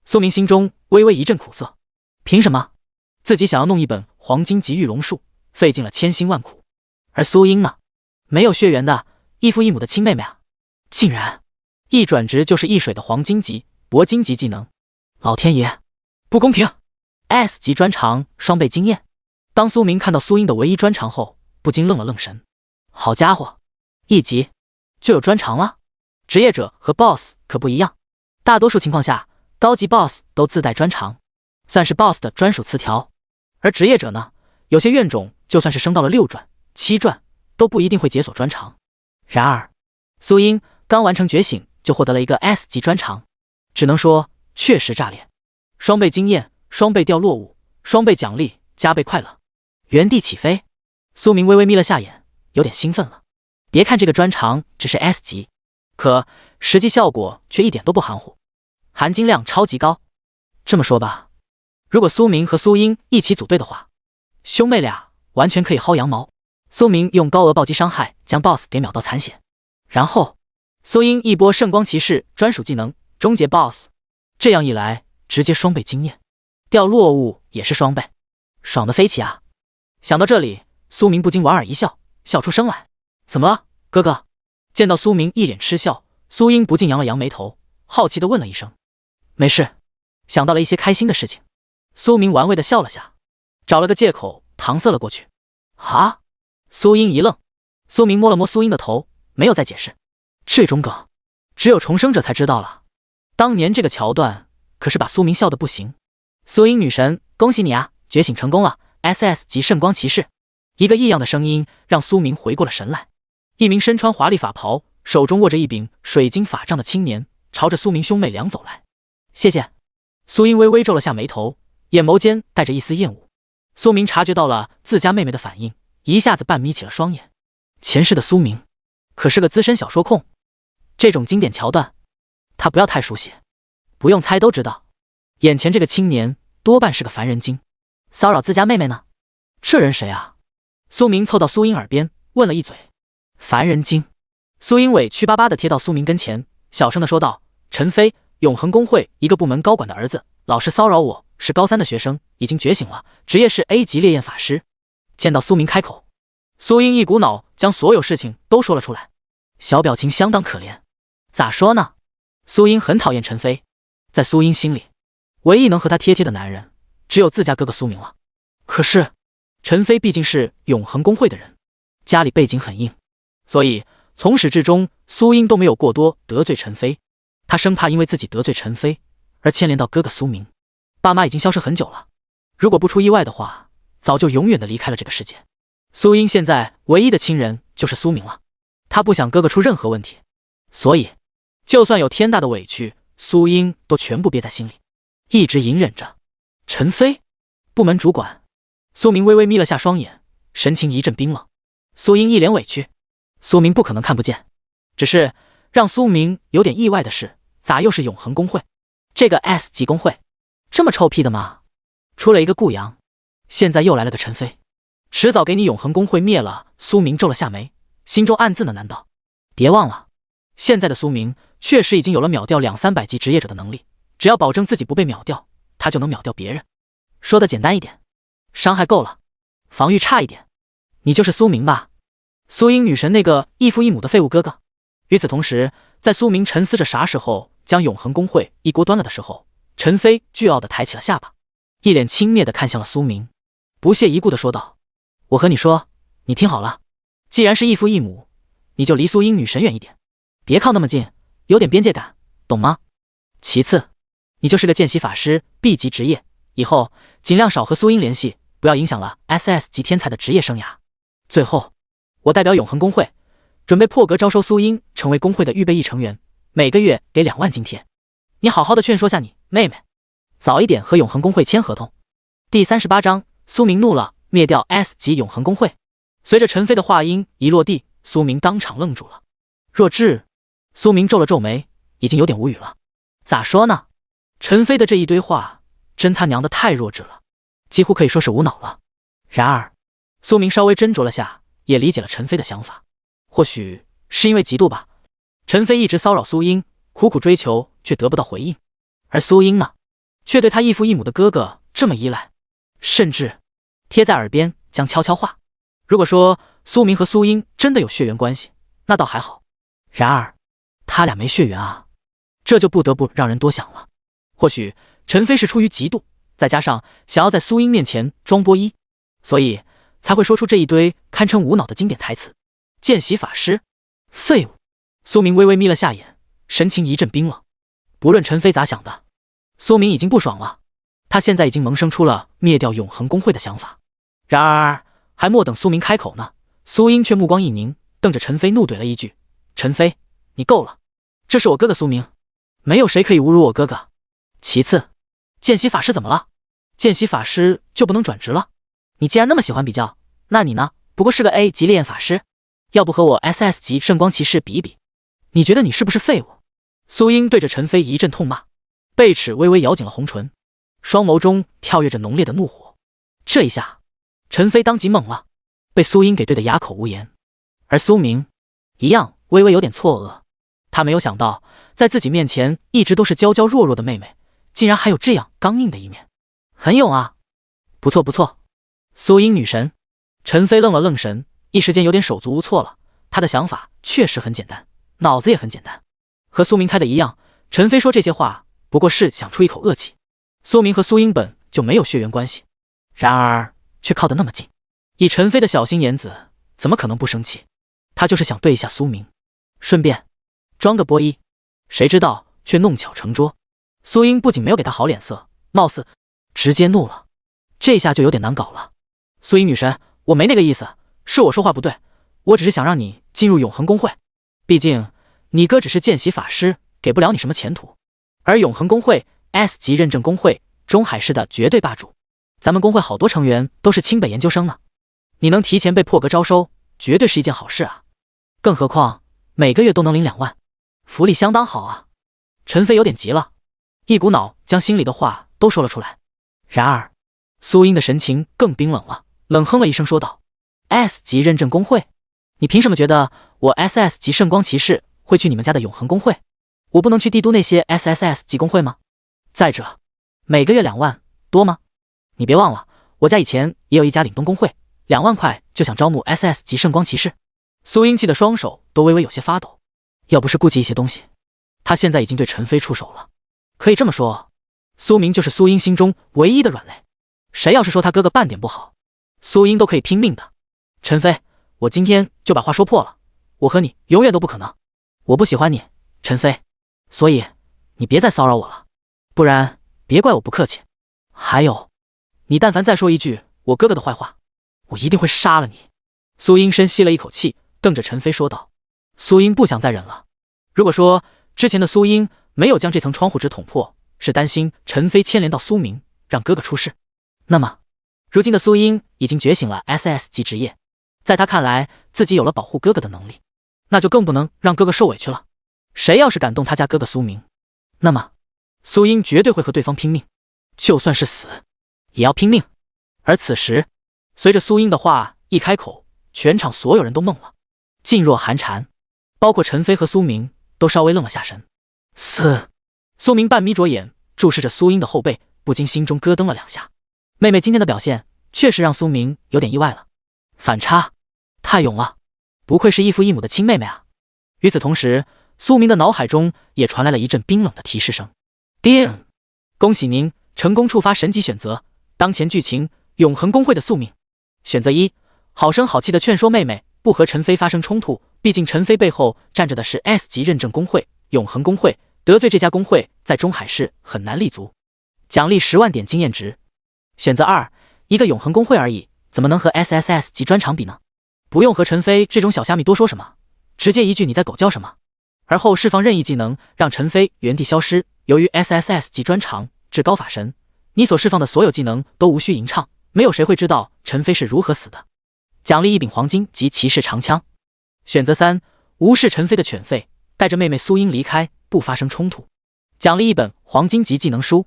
Speaker 1: 苏明心中微微一阵苦涩，凭什么自己想要弄一本黄金级御龙术，费尽了千辛万苦，而苏英呢，没有血缘的异父异母的亲妹妹啊，竟然一转职就是易水的黄金级、铂金级技能。老天爷，不公平！S 级专长双倍经验。当苏明看到苏英的唯一专长后，不禁愣了愣神。好家伙，1级就有专长了。职业者和 BOSS 可不一样，大多数情况下，高级 BOSS 都自带专长，算是 BOSS 的专属词条。而职业者呢，有些怨种就算是升到了6转、7转，都不一定会解锁专长。然而，苏英刚完成觉醒就获得了一个 S 级专长，只能说确实炸裂。双倍经验，双倍掉落物，双倍奖励，加倍快乐，原地起飞。苏明微微眯了下眼，有点兴奋了。别看这个专长只是 S 级，可实际效果却一点都不含糊，含金量超级高。这么说吧，如果苏明和苏英一起组队的话，兄妹俩完全可以薅羊毛。苏明用高额暴击伤害将 BOSS 给秒到残血，然后苏英一波圣光骑士专属技能终结 BOSS， 这样一来直接双倍经验，掉落物也是双倍，爽得飞起啊！想到这里，苏明不禁莞尔一笑，笑出声来。怎么了，哥哥？见到苏明一脸嗤笑，苏英不禁扬了扬眉头，好奇地问了一声：没事，想到了一些开心的事情。苏明玩味地笑了下，找了个借口搪塞了过去。啊！苏英一愣，苏明摸了摸苏英的头，没有再解释。这种梗只有重生者才知道了，当年这个桥段可是把苏明笑得不行。苏英女神，恭喜你啊，觉醒成功了 SS 级圣光骑士。一个异样的声音让苏明回过了神来，一名身穿华丽法袍，手中握着一柄水晶法杖的青年朝着苏明兄妹俩走来。谢谢。苏英微微皱了下眉头，眼眸间带着一丝厌恶。苏明察觉到了自家妹妹的反应，一下子半眯起了双眼。前世的苏明可是个资深小说控，这种经典桥段他不要太熟悉，不用猜都知道，眼前这个青年多半是个凡人精，骚扰自家妹妹呢。这人谁啊？苏明凑到苏英耳边问了一嘴。凡人精。苏英委屈巴巴地贴到苏明跟前，小声地说道：陈飞，永恒工会一个部门高管的儿子，老是骚扰我，是高3的学生，已经觉醒了，职业是 A 级烈焰法师。见到苏明开口，苏英一股脑将所有事情都说了出来，小表情相当可怜。咋说呢？苏英很讨厌陈飞，在苏英心里，唯一能和他贴贴的男人只有自家哥哥苏明了。可是陈飞毕竟是永恒工会的人，家里背景很硬，所以从始至终苏英都没有过多得罪陈飞。他生怕因为自己得罪陈飞而牵连到哥哥苏明。爸妈已经消失很久了，如果不出意外的话，早就永远的离开了这个世界。苏英现在唯一的亲人就是苏明了，他不想哥哥出任何问题，所以就算有天大的委屈，苏英都全部憋在心里，一直隐忍着。陈飞，部门主管。苏明微微眯了下双眼，神情一阵冰冷。苏英一脸委屈，苏明不可能看不见，只是让苏明有点意外的是，咋又是永恒工会？这个 S 级工会这么臭屁的吗？出了一个顾阳，现在又来了个陈飞，迟早给你永恒工会灭了。苏明皱了下眉，心中暗自呢喃道：别忘了，现在的苏明确实已经有了秒掉200-300级职业者的能力，只要保证自己不被秒掉，他就能秒掉别人。说的简单一点，伤害够了，防御差一点，你就是苏明吧？苏英女神那个异父异母的废物哥哥。与此同时，在苏明沉思着啥时候将永恒工会一锅端了的时候，陈飞倨傲地抬起了下巴，一脸轻蔑地看向了苏明，不屑一顾地说道：我和你说，你听好了，既然是异父异母，你就离苏英女神远一点，别靠那么近，有点边界感，懂吗？其次，你就是个见习法师 B 级职业，以后尽量少和苏英联系，不要影响了 SS 级天才的职业生涯。最后，我代表永恒工会准备破格招收苏英成为工会的预备役成员，每个月给2万津贴。你好好的劝说下你妹妹，早一点和永恒工会签合同。第38章，苏明怒了，灭掉 S 级永恒工会。随着陈飞的话音一落地，苏明当场愣住了。弱智？苏明皱了皱眉，已经有点无语了。咋说呢？陈飞的这一堆话真他娘的太弱智了，几乎可以说是无脑了。然而苏明稍微斟酌了下，也理解了陈飞的想法。或许是因为嫉妒吧，陈飞一直骚扰苏英，苦苦追求却得不到回应，而苏英呢，却对他异父异母的哥哥这么依赖，甚至贴在耳边讲悄悄话。如果说苏明和苏英真的有血缘关系，那倒还好，然而他俩没血缘啊，这就不得不让人多想了。或许陈飞是出于嫉妒，再加上想要在苏英面前装波一，所以才会说出这一堆堪称无脑的经典台词。见习法师，废物。苏明微微眯了下眼，神情一阵冰冷。不论陈飞咋想的，苏明已经不爽了，他现在已经萌生出了灭掉永恒工会的想法。然而还莫等苏明开口呢，苏英却目光一凝，瞪着陈飞怒怼了一句：陈飞，你够了，这是我哥哥苏明，没有谁可以侮辱我哥哥。其次，见习法师怎么了？见习法师就不能转职了？你既然那么喜欢比较，那你呢？不过是个 A 级烈焰法师，要不和我 SS 级圣光骑士比一比？你觉得你是不是废物？苏英对着陈飞一阵痛骂，贝齿微微咬紧了红唇，双眸中跳跃着浓烈的怒火。这一下，陈飞当即懵了，被苏英给对得哑口无言。而苏明一样微微有点错愕，他没有想到在自己面前一直都是娇娇弱弱的妹妹，竟然还有这样刚硬的一面，很勇啊，不错不错。苏英女神。陈飞愣了愣神，一时间有点手足无措了。他的想法确实很简单，脑子也很简单，和苏明猜的一样，陈飞说这些话不过是想出一口恶气。苏明和苏英本就没有血缘关系，然而却靠得那么近，以陈飞的小心眼子怎么可能不生气？他就是想对一下苏明，顺便装个波一，谁知道却弄巧成拙。苏英不仅没有给他好脸色，貌似直接怒了，这下就有点难搞了。苏英女神，我没那个意思，是我说话不对，我只是想让你进入永恒工会，毕竟你哥只是见习法师，给不了你什么前途，而永恒工会 S 级认证工会，中海市的绝对霸主，咱们工会好多成员都是清北研究生呢，你能提前被破格招收，绝对是一件好事啊！更何况每个月都能领2万，福利相当好啊！陈飞有点急了，一股脑将心里的话都说了出来。然而，苏英的神情更冰冷了，冷哼了一声说道 ：“S 级认证工会，你凭什么觉得我 SS 级圣光骑士会去你们家的永恒工会？我不能去帝都那些 SSS 级工会吗？再者，每个月2万多吗？你别忘了，我家以前也有一家岭东工会，2万块就想招募 SS 级圣光骑士。”苏英气的双手都微微有些发抖，要不是顾及一些东西，他现在已经对陈飞出手了。可以这么说，苏明就是苏英心中唯一的软肋。谁要是说他哥哥半点不好，苏英都可以拼命的。陈飞，我今天就把话说破了，我和你永远都不可能。我不喜欢你，陈飞，所以你别再骚扰我了，不然别怪我不客气。还有，你但凡再说一句我哥哥的坏话，我一定会杀了你。苏英深吸了一口气，瞪着陈飞说道。苏英不想再忍了。如果说之前的苏英没有将这层窗户纸捅破，是担心陈飞牵连到苏明，让哥哥出事，那么如今的苏英已经觉醒了 SS 级职业，在他看来自己有了保护哥哥的能力，那就更不能让哥哥受委屈了。谁要是敢动他家哥哥苏明，那么苏英绝对会和对方拼命，就算是死也要拼命。而此时，随着苏英的话一开口，全场所有人都懵了，噤若寒蝉，包括陈飞和苏明都稍微愣了下神。苏明半眯着眼注视着苏英的后背，不禁心中咯噔了2下。妹妹今天的表现确实让苏明有点意外了，反差太勇了，不愧是异父异母的亲妹妹啊。与此同时，苏明的脑海中也传来了一阵冰冷的提示声。叮！恭喜您成功触发神级选择，当前剧情永恒工会的宿命。选择1，好声好气的劝说妹妹不和陈飞发生冲突，毕竟陈飞背后站着的是 S 级认证工会永恒工会，得罪这家工会在中海市很难立足。奖励10万点经验值。选择2，一个永恒工会而已，怎么能和 SSS 级专场比呢？不用和陈飞这种小虾米多说什么，直接一句你在狗叫什么。而后释放任意技能，让陈飞原地消失。由于 SSS 级专长至高法神，你所释放的所有技能都无需吟唱，没有谁会知道陈飞是如何死的。奖励1柄黄金及骑士长枪。选择3，无视陈飞的犬吠，带着妹妹苏英离开，不发生冲突。奖励1本黄金级技能书。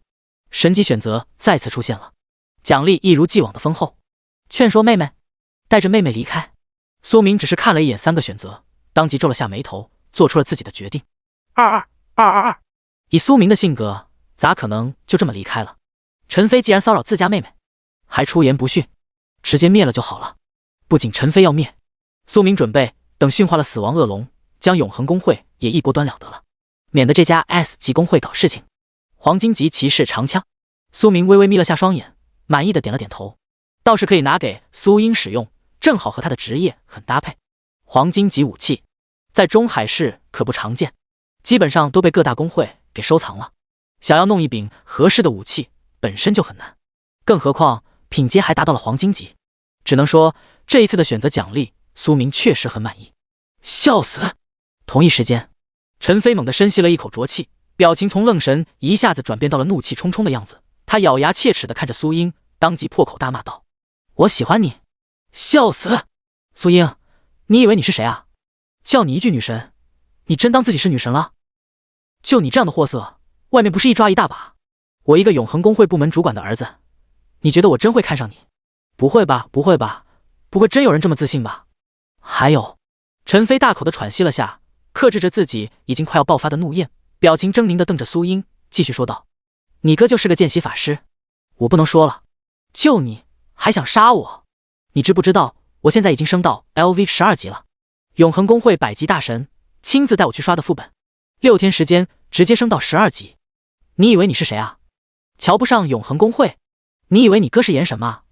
Speaker 1: 神级选择再次出现了，奖励一如既往的丰厚。劝说妹妹，带着妹妹离开。苏明只是看了一眼3个选择，当即皱了下眉头，做出了自己的决定。22222，以苏明的性格，咋可能就这么离开了？陈飞既然骚扰自家妹妹，还出言不逊，直接灭了就好了。不仅陈飞要灭，苏明准备等驯化了死亡恶龙，将永恒工会也一锅端了得了，免得这家 S 级工会搞事情。黄金级骑士长枪。苏明微微眯了下双眼，满意的点了点头，倒是可以拿给苏英使用，正好和他的职业很搭配。黄金级武器在中海市可不常见，基本上都被各大工会给收藏了，想要弄一柄合适的武器本身就很难，更何况品阶还达到了黄金级。只能说这一次的选择奖励，苏明确实很满意。笑死！同一时间，陈飞猛地深吸了一口浊气，表情从愣神一下子转变到了怒气冲冲的样子。他咬牙切齿地看着苏英，当即破口大骂道：“我喜欢你！”笑死！苏英，你以为你是谁啊？叫你一句女神，你真当自己是女神了？就你这样的货色，外面不是一抓一大把？我一个永恒工会部门主管的儿子，你觉得我真会看上你？不会吧，不会吧，不会真有人这么自信吧？还有，陈飞大口地喘息了下，克制着自己已经快要爆发的怒焰，表情狰狞地瞪着苏英，继续说道：“你哥就是个见习法师，我不能说了，就你还想杀我？你知不知道我现在已经升到 LV 12级了？永恒工会百级大神亲自带我去刷的副本，6天时间直接升到12级。你以为你是谁啊？瞧不上永恒工会？你以为你哥是演什么啊？”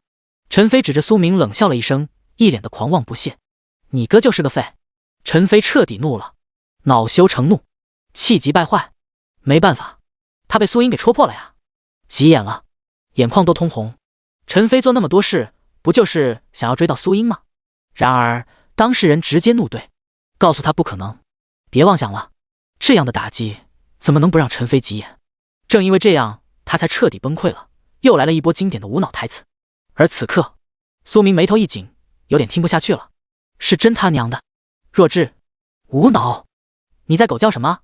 Speaker 1: 陈飞指着苏明冷笑了一声，一脸的狂妄不屑：“你哥就是个废！”陈飞彻底怒了，恼羞成怒，气急败坏。没办法，他被苏英给戳破了呀，急眼了，眼眶都通红。陈飞做那么多事，不就是想要追到苏英吗？然而当事人直接怒怼，告诉他不可能，别妄想了。这样的打击怎么能不让陈飞急眼？正因为这样，他才彻底崩溃了，又来了一波经典的无脑台词。而此刻，苏明眉头一紧，有点听不下去了。是真他娘的！弱智，无脑！你在狗叫什么？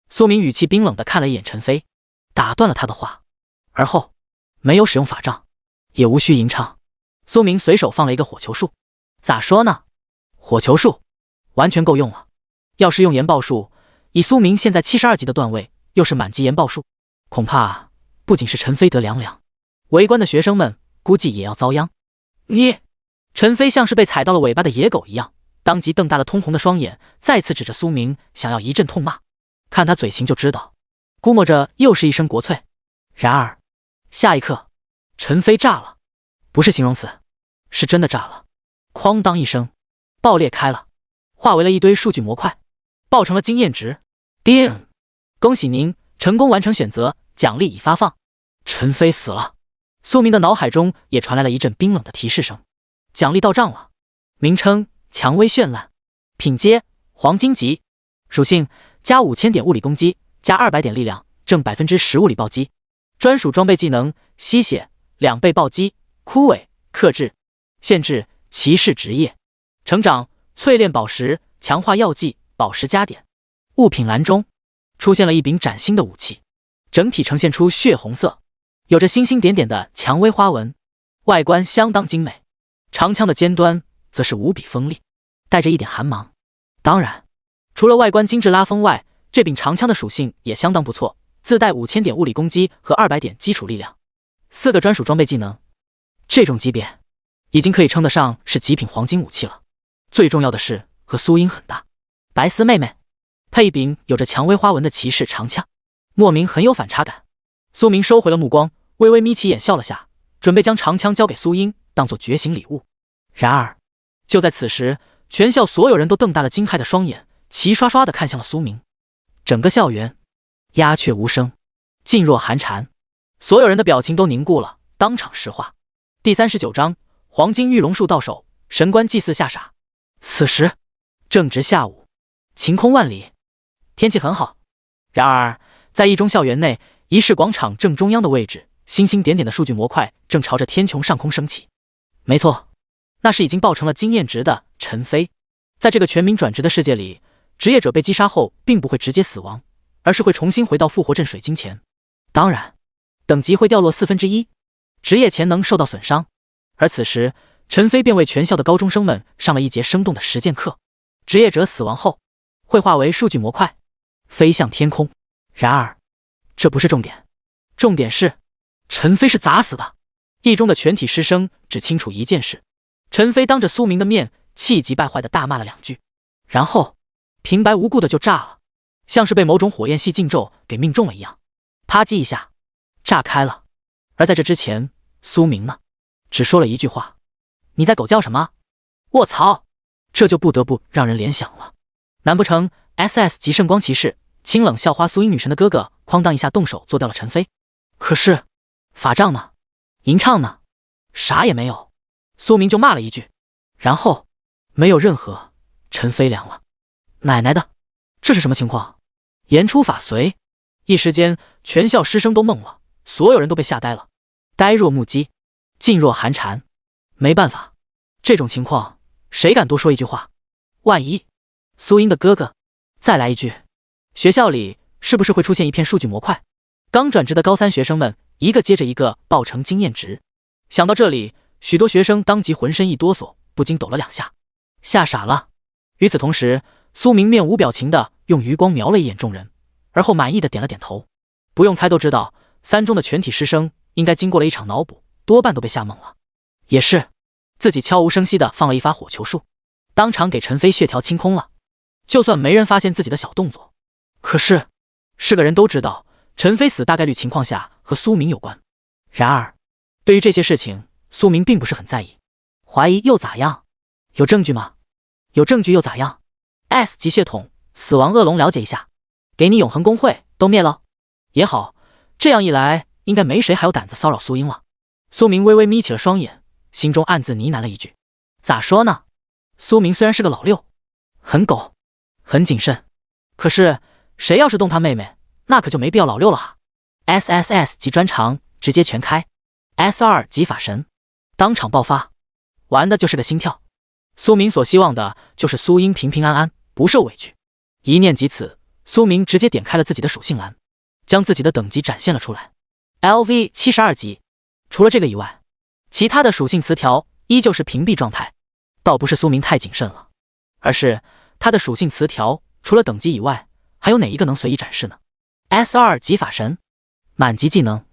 Speaker 1: 苏明语气冰冷地看了一眼陈飞，打断了他的话。而后，没有使用法杖，也无需吟唱，苏明随手放了一个火球术。咋说呢？火球术完全够用了。要是用研爆术，以苏明现在72级的段位，又是满级研爆术，恐怕不仅是陈飞得凉凉，围观的学生们估计也要遭殃。你！陈飞像是被踩到了尾巴的野狗一样，当即瞪大了通红的双眼，再次指着苏明，想要一阵痛骂。看他嘴型就知道，估摸着又是一声国粹。然而，下一刻，陈飞炸了，不是形容词，是真的炸了。哐当一声，爆裂开了，化为了一堆数据模块，爆成了经验值。叮！恭喜您成功完成选择，奖励已发放。陈飞死了。苏明的脑海中也传来了一阵冰冷的提示声。奖励到账了。名称：蔷薇绚烂。品阶：黄金级。属性：加5000点物理攻击，加200点力量，正10%物理暴击。专属装备技能：吸血2倍暴击，枯萎克制。限制：骑士职业。成长：淬炼宝石，强化药剂，宝石加点。物品栏中出现了一柄崭新的武器，整体呈现出血红色，有着星星点点的蔷薇花纹，外观相当精美。长枪的尖端则是无比锋利，带着一点寒芒。当然，除了外观精致拉风外，这柄长枪的属性也相当不错，自带5000点物理攻击和200点基础力量，4个专属装备技能。这种级别已经可以称得上是极品黄金武器了。最重要的是和苏英很搭，白丝妹妹配一柄有着蔷薇花纹的骑士长枪，莫名很有反差感。苏明收回了目光，微微眯起眼笑了下，准备将长枪交给苏英当做觉醒礼物。然而，就在此时，全校所有人都瞪大了惊骇的双眼，齐刷刷地看向了苏明。整个校园鸦雀无声，噤若寒蝉，所有人的表情都凝固了，当场石化。第39章黄金玉龙术到手，神官祭祀吓傻。此时正值下午，晴空万里，天气很好。然而，在一中校园内仪式广场正中央的位置，星星点点的数据模块正朝着天穹上空升起。没错，那是已经爆成了经验值的陈飞。在这个全民转职的世界里，职业者被击杀后并不会直接死亡，而是会重新回到复活镇水晶前。当然，等级会掉落1/4，职业潜能受到损伤。而此时，陈飞便为全校的高中生们上了一节生动的实践课。职业者死亡后会化为数据模块，飞向天空。然而，这不是重点，重点是陈飞是咋死的。一中的全体师生只清楚一件事：陈飞当着苏明的面气急败坏地大骂了2句，然后平白无故的就炸了，像是被某种火焰系禁咒给命中了一样，啪叽一下炸开了。而在这之前，苏明呢，只说了一句话：你在狗叫什么？卧槽！这就不得不让人联想了，难不成 SS 级圣光骑士清冷校花苏英女神的哥哥哐当一下动手做掉了陈飞？可是法杖呢？吟唱呢？啥也没有。苏明就骂了一句，然后没有任何。陈飞凉了，奶奶的，这是什么情况？言出法随。一时间全校师生都懵了，所有人都被吓呆了，呆若木鸡，噤若寒蝉。没办法，这种情况谁敢多说一句话？万一苏英的哥哥再来一句，学校里是不是会出现一片数据模块？刚转职的高3学生们一个接着一个爆成经验值。想到这里，许多学生当即浑身一哆嗦，不禁抖了2下，吓傻了。与此同时，苏明面无表情地用余光瞄了一眼众人，而后满意地点了点头。不用猜都知道，3中的全体师生应该经过了一场脑补，多半都被吓懵了。也是，自己悄无声息地放了一发火球术，当场给陈飞血条清空了。就算没人发现自己的小动作，可是个人都知道陈飞死大概率情况下和苏明有关。然而，对于这些事情，苏明并不是很在意。怀疑又咋样？有证据吗？有证据又咋样 ？S 级血统，死亡恶龙了解一下，给你永恒工会都灭了也好，这样一来，应该没谁还有胆子骚扰苏英了。苏明微微眯起了双眼，心中暗自呢喃了一句：咋说呢？苏明虽然是个老六，很狗，很谨慎，可是谁要是动他妹妹，那可就没必要老六了哈。SSS 级专长直接全开，S2 级法神当场爆发，玩的就是个心跳。苏明所希望的就是苏英平平安安，不受委屈。一念及此，苏明直接点开了自己的属性栏，将自己的等级展现了出来。LV 72级。除了这个以外，其他的属性词条依旧是屏蔽状态。倒不是苏明太谨慎了，而是他的属性词条除了等级以外，还有哪一个能随意展示呢？ S2 级法神，满级技能，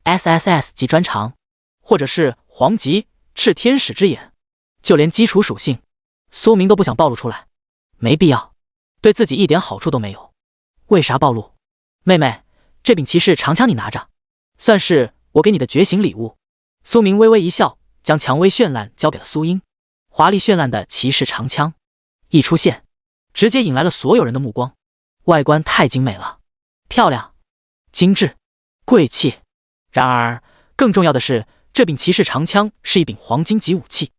Speaker 1: SSS 级专长，或者是黄级炽天使之眼。就连基础属性，苏明都不想暴露出来，没必要，对自己一点好处都没有。为啥暴露？妹妹，这柄骑士长枪你拿着，算是我给你的觉醒礼物。苏明微微一笑，将蔷薇绚烂交给了苏英。华丽绚烂的骑士长枪一出现，直接引来了所有人的目光。外观太精美了，漂亮、精致、贵气。然而，更重要的是，这柄骑士长枪是一柄黄金级武器。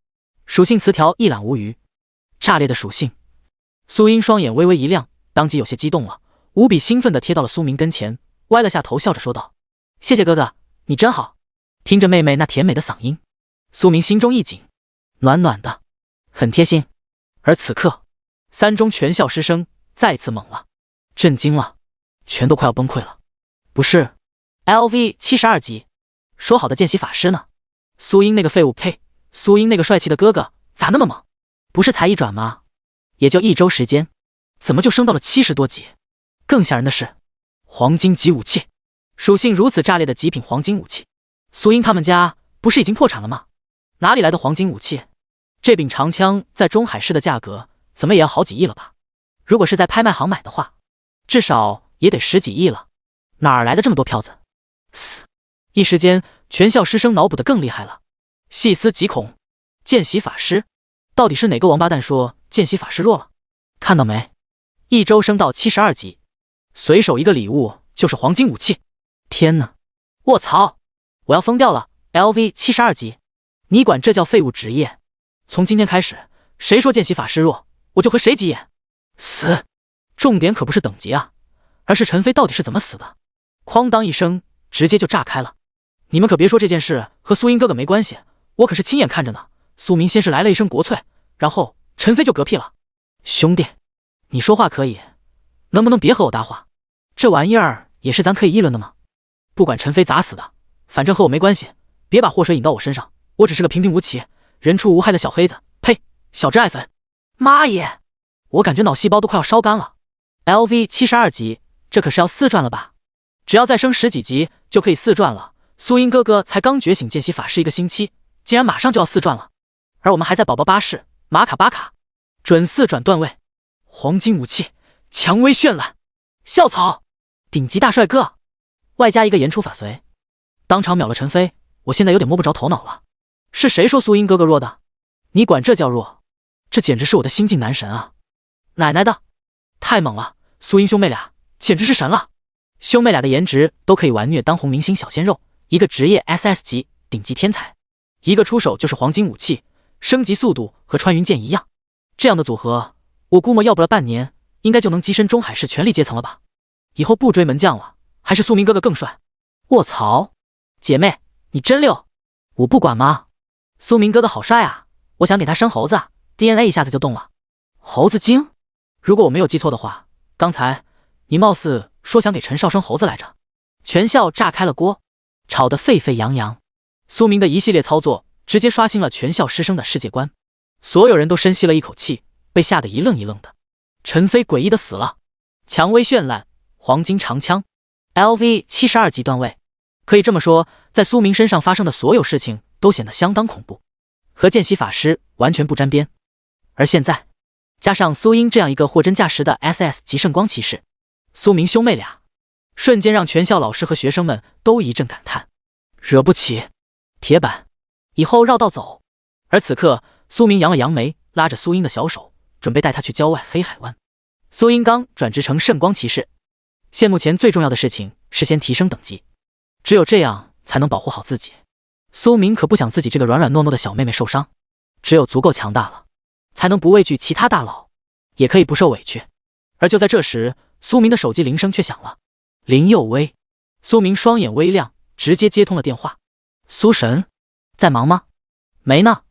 Speaker 1: 属性词条一览无余。炸裂的属性。苏英双眼微微一亮，当即有些激动了，无比兴奋地贴到了苏明跟前，歪了下头，笑着说道：“谢谢哥哥，你真好。”听着妹妹那甜美的嗓音，苏明心中一紧，暖暖的，很贴心。而此刻，三中全校师生再次懵了，震惊了，全都快要崩溃了。不是 ，LV 72级，说好的见习法师呢？苏英那个废物，呸！苏英那个帅气的哥哥咋那么猛？不是才一转吗？也就1周时间，怎么就升到了70多级？更吓人的是，黄金级武器，属性如此炸裂的极品黄金武器，苏英他们家不是已经破产了吗？哪里来的黄金武器？这柄长枪在中海市的价格怎么也要好几亿了吧？如果是在拍卖行买的话，至少也得10几亿了。哪儿来的这么多票子？嘶！一时间，全校师生脑补得更厉害了。细思极恐，见习法师，到底是哪个王八蛋说见习法师弱了？看到没？1周升到72级，随手一个礼物就是黄金武器。天哪！卧槽！我要疯掉了 ！LV 72级，你管这叫废物职业？从今天开始，谁说见习法师弱，我就和谁急眼！死！重点可不是等级啊，而是陈飞到底是怎么死的？哐当一声，直接就炸开了。你们可别说这件事和苏英哥哥没关系，我可是亲眼看着呢。苏明先是来了一声国粹，然后陈飞就嗝屁了。兄弟，你说话可以，能不能别和我搭话？这玩意儿也是咱可以议论的吗？不管陈飞咋死的，反正和我没关系，别把祸水引到我身上。我只是个平平无奇、人畜无害的小黑子，呸！小只爱粉。妈耶！我感觉脑细胞都快要烧干了。LV 72级，这可是要4转了吧？只要再升10几级就可以4转了。苏英哥哥才刚觉醒见习法师1个星期，竟然马上就要4转了，而我们还在宝宝巴士玛卡巴卡，准4转段位。黄金武器，蔷薇绚烂，校草，顶级大帅哥，外加一个言出法随，当场秒了陈飞。我现在有点摸不着头脑了，是谁说苏英哥哥弱的？你管这叫弱？这简直是我的新晋男神啊！奶奶的，太猛了！苏英兄妹俩简直是神了，兄妹俩的颜值都可以玩虐当红明星小鲜肉。一个职业 SS 级顶级天才，一个出手就是黄金武器，升级速度和穿云箭一样。这样的组合，我估摸要不了半年，应该就能跻身中海市权力阶层了吧？以后不追门将了，还是苏明哥哥更帅。卧槽，姐妹，你真溜！我不管吗？苏明哥哥好帅啊！我想给他生猴子 ，DNA 一下子就动了。猴子精？如果我没有记错的话，刚才你貌似说想给陈少生猴子来着。全校炸开了锅。吵得沸沸扬扬，苏明的一系列操作直接刷新了全校师生的世界观，所有人都深吸了一口气，被吓得一愣一愣的。陈飞诡异的死了，蔷薇绚烂，黄金长枪 ，LV 72级段位。可以这么说，在苏明身上发生的所有事情都显得相当恐怖，和见习法师完全不沾边。而现在，加上苏英这样一个货真价实的 SS 级圣光骑士，苏明兄妹俩。瞬间让全校老师和学生们都一阵感叹，惹不起，铁板，以后绕道走。而此刻，苏明扬了扬眉，拉着苏英的小手，准备带她去郊外黑海湾。苏英刚转职成圣光骑士，现目前最重要的事情是先提升等级，只有这样才能保护好自己。苏明可不想自己这个软软糯糯的小妹妹受伤，只有足够强大了，才能不畏惧其他大佬，也可以不受委屈。而就在这时，苏明的手机铃声却响了。林佑威，苏明双眼微亮，直接接通了电话。苏神，在忙吗？没呢。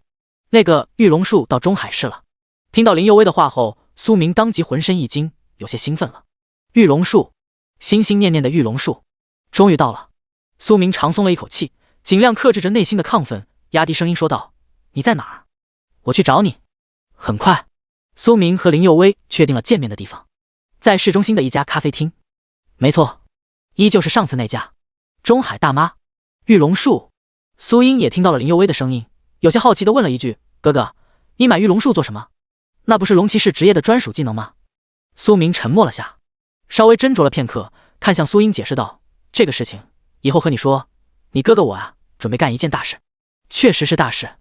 Speaker 1: 那个玉龙树到中海市了。听到林佑威的话后，苏明当即浑身一惊，有些兴奋了。玉龙树，心心念念的玉龙树，终于到了。苏明长松了一口气，尽量克制着内心的亢奋，压低声音说道：“你在哪儿？我去找你。”很快，苏明和林佑威确定了见面的地方，在市中心的一家咖啡厅。没错，依旧是上次那家。中海大妈，玉龙树。苏英也听到了林佑威的声音，有些好奇地问了一句：“哥哥，你买玉龙树做什么？那不是龙骑士职业的专属技能吗？”苏明沉默了下，稍微斟酌了片刻，看向苏英解释道：“这个事情以后和你说，你哥哥我啊，准备干一件大事。确实是大事，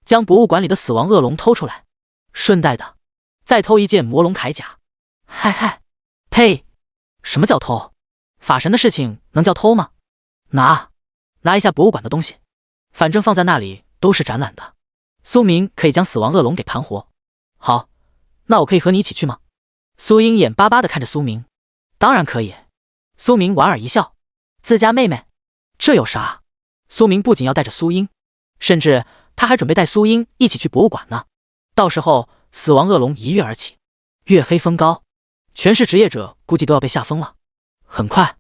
Speaker 1: 将博物馆里的死亡恶龙偷出来，顺带的再偷一件魔龙铠甲。”嗨嗨，呸！什么叫偷？法神的事情能叫偷吗？拿一下博物馆的东西，反正放在那里都是展览的。苏明可以将死亡恶龙给盘活。好，那我可以和你一起去吗？苏英眼巴巴地看着苏明。当然可以。苏明莞尔一笑，自家妹妹，这有啥？苏明不仅要带着苏英，甚至他还准备带苏英一起去博物馆呢。到时候死亡恶龙一跃而起，月黑风高，全市职业者估计都要被吓疯了。很快，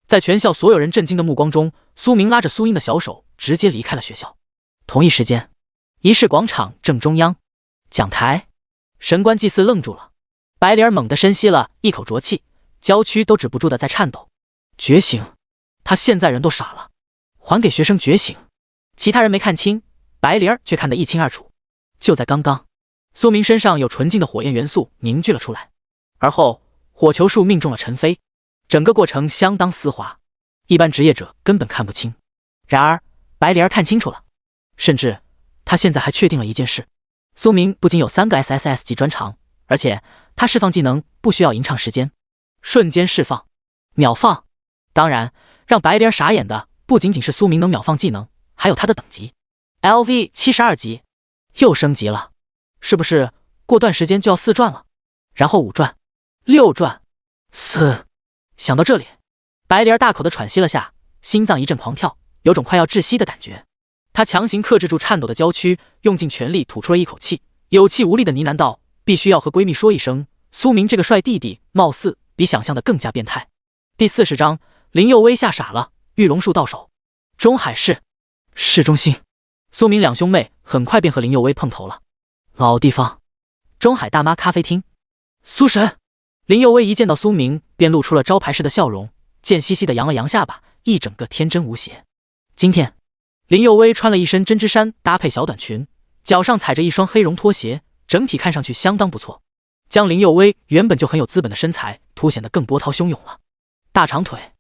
Speaker 1: 在全校所有人震惊的目光中，苏明拉着苏英的小手直接离开了学校。同一时间，仪式广场正中央，讲台，神官祭祀愣住了。白灵儿猛地深吸了一口浊气，娇躯都止不住的在颤抖。觉醒，他现在人都傻了，还给学生觉醒。其他人没看清，白灵儿却看得一清二楚。就在刚刚，苏明身上有纯净的火焰元素凝聚了出来，而后火球术命中了陈飞，整个过程相当丝滑，一般职业者根本看不清。然而白灵儿看清楚了，甚至他现在还确定了一件事：苏明不仅有3个 SSS 级专长，而且他释放技能不需要吟唱时间，瞬间释放，秒放。当然，让白灵儿傻眼的不仅仅是苏明能秒放技能，还有他的等级 LV 72级，又升级了，是不是过段时间就要4转了？然后5转、6转、4……想到这里，白灵儿大口的喘息了下，心脏一阵狂跳，有种快要窒息的感觉。她强行克制住颤抖的娇躯，用尽全力吐出了一口气，有气无力的呢喃道：“必须要和闺蜜说一声，苏明这个帅弟弟貌似比想象的更加变态。”第40章，林佑威吓傻了，玉龙树到手。中海市市中心，苏明两兄妹很快便和林佑威碰头了。老地方，中海大妈咖啡厅。苏神，林佑威一见到苏明便露出了招牌式的笑容，贱兮兮的扬了扬下巴，一整个天真无邪。今天林佑威穿了一身针织衫搭配小短裙，脚上踩着一双黑绒拖鞋，整体看上去相当不错，将林佑威原本就很有资本的身材凸显得更波涛汹涌了。大长腿，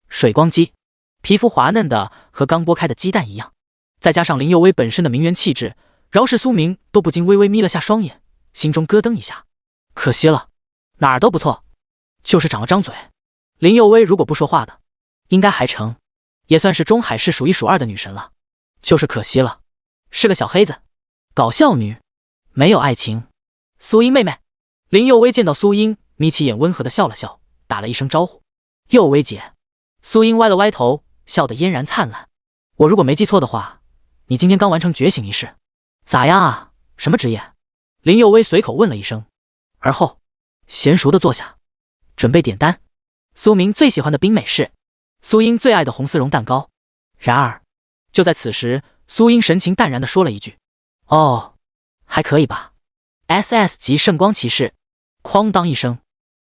Speaker 1: 水光肌，皮肤滑嫩的和刚剥开的鸡蛋一样，再加上林佑威本身的名媛气质，饶是苏明都不禁微微眯了下双眼，心中咯噔一下。可惜了，哪儿都不错，就是长了张嘴。林佑威如果不说话的，应该还成，也算是中海市数1数2的女神了。就是可惜了，是个小黑子，搞笑女，没有爱情。苏英妹妹，林佑威见到苏英，眯起眼温和的笑了笑，打了一声招呼：“佑威姐。”苏英歪了歪头，笑得嫣然灿烂。我如果没记错的话，你今天刚完成觉醒仪式，咋样啊？什么职业？林佑威随口问了一声，而后娴熟的坐下，准备点单。苏明最喜欢的冰美式，苏英最爱的红丝绒蛋糕。然而就在此时，苏英神情淡然的说了一句：“哦，还可以吧。SS 级圣光骑士。”哐当一声，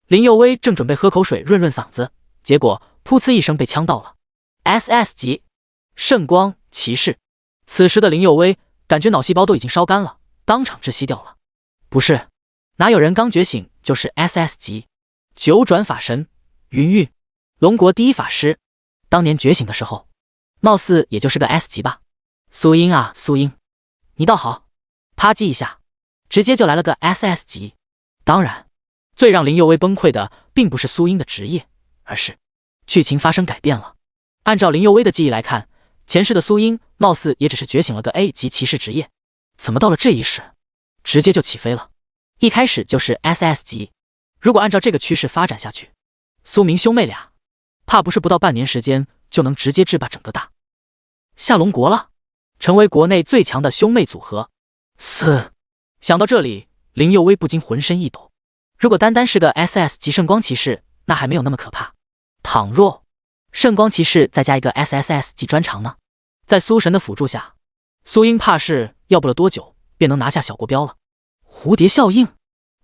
Speaker 1: 林佑威正准备喝口水润润嗓子，结果噗呲一声被呛到了。SS 级圣光骑士。此时的林佑威感觉脑细胞都已经烧干了，当场窒息掉了。不是，哪有人刚觉醒就是 SS 级？九转法神云韵，龙国第一法师，当年觉醒的时候貌似也就是个 S 级吧。苏英啊苏英，你倒好，啪叽一下直接就来了个 SS 级。当然最让林佑威崩溃的并不是苏英的职业，而是剧情发生改变了。按照林佑威的记忆来看，前世的苏英貌似也只是觉醒了个 A 级骑士职业，怎么到了这一世直接就起飞了，一开始就是 SS 级。如果按照这个趋势发展下去，苏明兄妹俩怕不是不到半年时间就能直接制霸整个大夏龙国了，成为国内最强的兄妹组合。嘶！想到这里，林佑威不禁浑身一抖。如果单单是个 SS 级圣光骑士，那还没有那么可怕。倘若圣光骑士再加一个 SSS 级专长呢？在苏神的辅助下，苏英怕是要不了多久便能拿下小国标了。蝴蝶效应，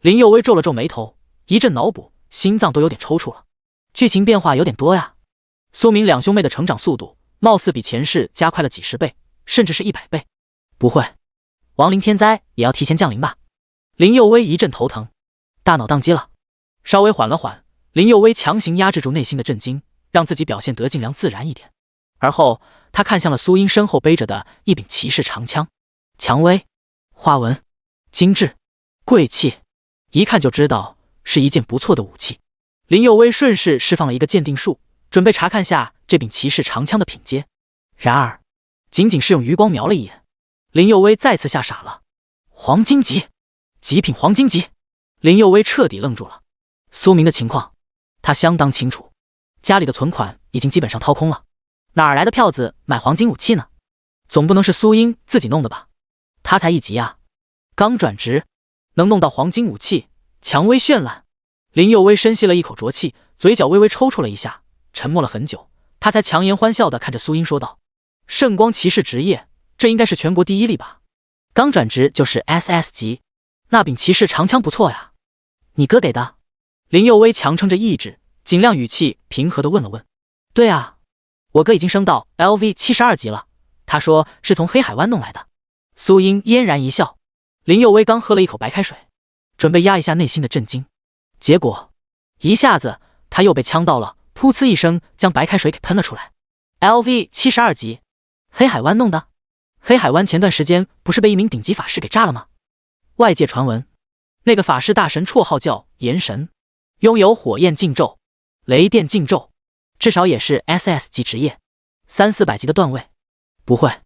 Speaker 1: 林佑威皱了皱眉头，一阵脑补，心脏都有点抽搐了。剧情变化有点多呀。苏明两兄妹的成长速度貌似比前世加快了几十倍，甚至是100倍。不会，亡灵天灾也要提前降临吧？林佑威一阵头疼，大脑宕机了。稍微缓了缓，林佑威强行压制住内心的震惊，让自己表现得尽量自然一点。而后他看向了苏英身后背着的一柄骑士长枪，蔷薇、花纹、精致、贵气，一看就知道是一件不错的武器。林佑威顺势释放了一个鉴定术，准备查看下这柄骑士长枪的品阶。然而仅仅是用余光瞄了一眼，林佑威再次吓傻了。黄金级，极品黄金级！林佑威彻底愣住了。苏明的情况他相当清楚，家里的存款已经基本上掏空了，哪来的票子买黄金武器呢？总不能是苏英自己弄的吧？他才1级啊，刚转职能弄到黄金武器，蔷薇绚烂。林佑威深吸了一口浊气，嘴角微微抽搐了一下，沉默了很久，他才强颜欢笑地看着苏英说道：圣光骑士职业，这应该是全国第1例吧？刚转职就是 SS 级，那柄骑士长枪不错呀。你哥给的？林佑威强撑着意志，尽量语气平和地问了问。对啊，我哥已经升到 LV 72级了，他说是从黑海湾弄来的。苏英嫣然一笑。林佑威刚喝了一口白开水，准备压一下内心的震惊，结果一下子他又被呛到了，噗呲一声将白开水给喷了出来。LV 72级，黑海湾弄的？黑海湾前段时间不是被一名顶级法师给炸了吗？外界传闻，那个法师大神绰号叫炎神，拥有火焰禁咒、雷电禁咒，至少也是 SS 级职业，300-400级的段位。不会，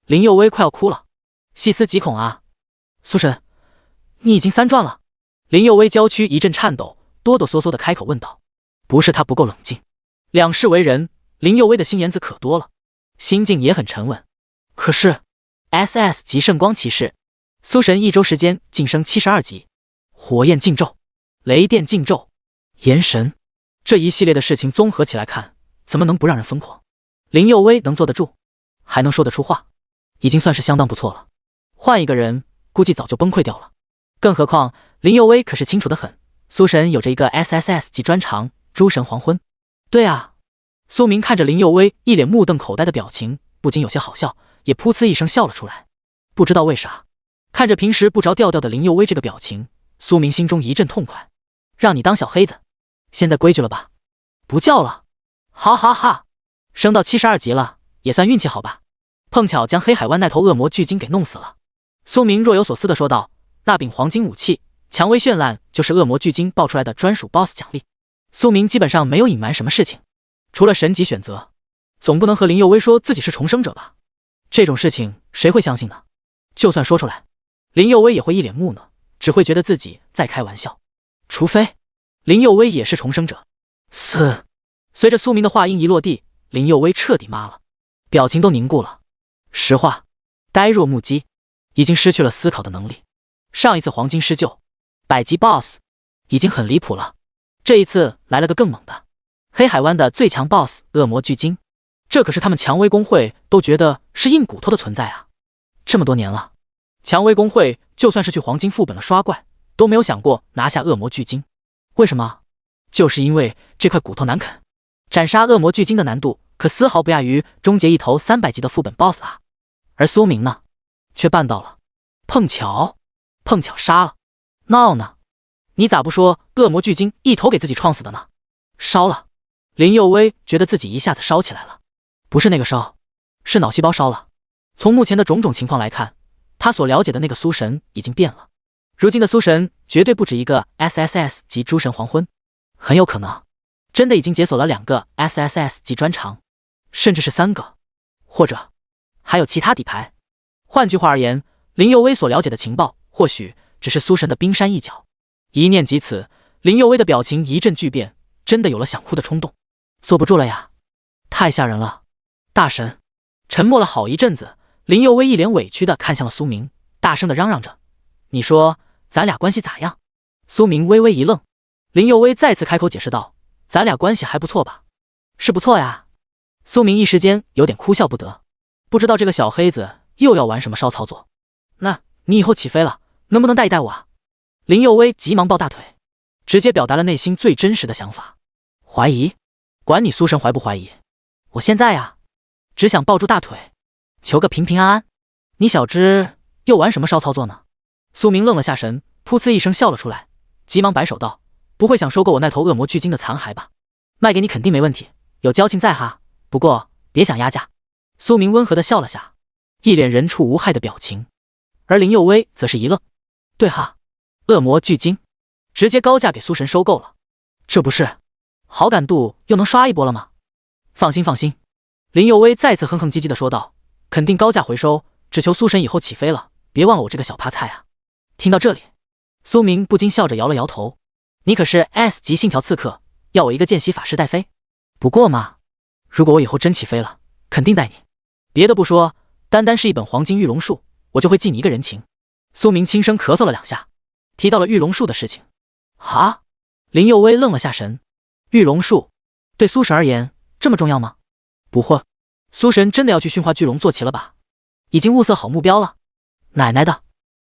Speaker 1: 林佑威快要哭了。细思极恐啊！苏神，你已经3转了。林佑威娇躯一阵颤抖，哆哆嗦嗦地开口问道。不是他不够冷静，两世为人，林佑威的心眼子可多了，心境也很沉稳。可是 SS 级圣光骑士，苏神1周时间晋升72级，火焰禁咒、雷电禁咒、炎神，这一系列的事情综合起来看，怎么能不让人疯狂？林佑威能坐得住，还能说得出话，已经算是相当不错了。换一个人估计早就崩溃掉了。更何况林佑威可是清楚得很，苏神有着一个 SSS 级专长诸神黄昏。对啊，苏明看着林佑威一脸目瞪口呆的表情，不禁有些好笑，也噗呲一声笑了出来。不知道为啥，看着平时不着调调的林佑威这个表情，苏明心中一阵痛快。让你当小黑子，现在规矩了吧？不叫了，哈哈哈，升到72级了，也算运气好吧？碰巧将黑海湾那头恶魔巨鲸给弄死了。苏明若有所思地说道，那柄黄金武器蔷薇绚烂就是恶魔巨鲸爆出来的专属 BOSS 奖励。苏明基本上没有隐瞒什么事情，除了神级选择，总不能和林佑威说自己是重生者吧？这种事情谁会相信呢？就算说出来，林佑威也会一脸木讷，只会觉得自己在开玩笑。除非林佑威也是重生者。随着苏明的话音一落地，林佑威彻底麻了，表情都凝固了。实话，呆若木鸡，已经失去了思考的能力。上一次黄金施救100级 BOSS 已经很离谱了，这一次来了个更猛的，黑海湾的最强 BOSS 恶魔巨鲸，这可是他们蔷薇公会都觉得是硬骨头的存在啊！这么多年了，蔷薇公会就算是去黄金副本了刷怪，都没有想过拿下恶魔巨鲸。为什么？就是因为这块骨头难啃，斩杀恶魔巨鲸的难度可丝毫不亚于终结一头300级的副本 BOSS 啊！而苏明呢，却办到了，碰巧杀了。闹呢？你咋不说恶魔巨鲸一头给自己撞死的呢？烧了。林佑威觉得自己一下子烧起来了，不是那个烧，是脑细胞烧了。从目前的种种情况来看，他所了解的那个苏神已经变了。如今的苏神绝对不止一个 SSS 级诸神黄昏，很有可能真的已经解锁了2个 SSS 级专长，甚至是3个，或者还有其他底牌。换句话而言，林佑威所了解的情报或许只是苏神的冰山一角。一念及此，林佑威的表情一阵巨变，真的有了想哭的冲动。坐不住了呀，太吓人了！大神。沉默了好一阵子，林佑威一脸委屈的看向了苏明，大声的嚷嚷着：“你说咱俩关系咋样？”苏明微微一愣，林佑威再次开口解释道：“咱俩关系还不错吧？”“是不错呀。”苏明一时间有点哭笑不得，不知道这个小黑子又要玩什么骚操作。那你以后起飞了，能不能带一带我啊？林佑威急忙抱大腿，直接表达了内心最真实的想法。怀疑？管你苏神怀不怀疑，我现在呀，只想抱住大腿，求个平平安安。你小只又玩什么骚操作呢？苏明愣了下神，噗呲一声笑了出来，急忙摆手道：“不会想收购我那头恶魔巨鲸的残骸吧？卖给你肯定没问题，有交情在哈。不过别想压价。”苏明温和的笑了下，一脸人畜无害的表情，而林佑威则是一愣：“对哈，恶魔巨鲸直接高价给苏神收购了，这不是好感度又能刷一波了吗？”“放心放心。”林佑威再次哼哼唧唧的说道，“肯定高价回收，只求苏神以后起飞了，别忘了我这个小趴菜啊。”听到这里，苏明不禁笑着摇了摇头：“你可是 S 级信条刺客，要我一个见习法师带飞？不过嘛，如果我以后真起飞了，肯定带你。别的不说，单单是一本黄金玉龙术，我就会记你一个人情。”苏明轻声咳嗽了两下，提到了玉龙术的事情。“啊？”林佑威愣了下神，玉龙术对苏神而言这么重要吗？不会，苏神真的要去驯化巨龙坐骑了吧？已经物色好目标了。奶奶的，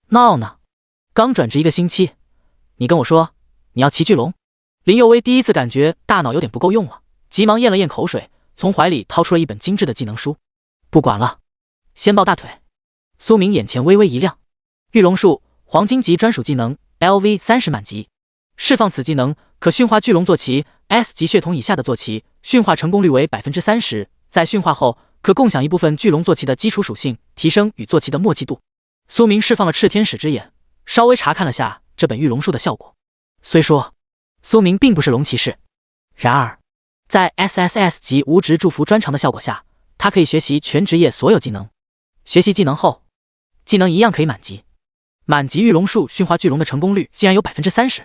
Speaker 1: 闹呢！刚转职1个星期，你跟我说你要骑巨龙？林佑威第一次感觉大脑有点不够用了，急忙咽了咽口水，从怀里掏出了一本精致的技能书。不管了，先抱大腿。苏明眼前微微一亮，玉龙术黄金级专属技能 LV30满级，释放此技能可驯化巨龙坐骑 S 级血统以下的坐骑，驯化成功率为 30%， 在驯化后可共享一部分巨龙坐骑的基础属性，提升与坐骑的默契度。苏明释放了炽天使之眼，稍微查看了下这本玉龙术的效果。虽说苏明并不是龙骑士，然而在 SSS 级无职祝福专长的效果下，他可以学习全职业所有技能。学习技能后，技能一样可以满级。满级玉龙术驯化巨龙的成功率竟然有 30%，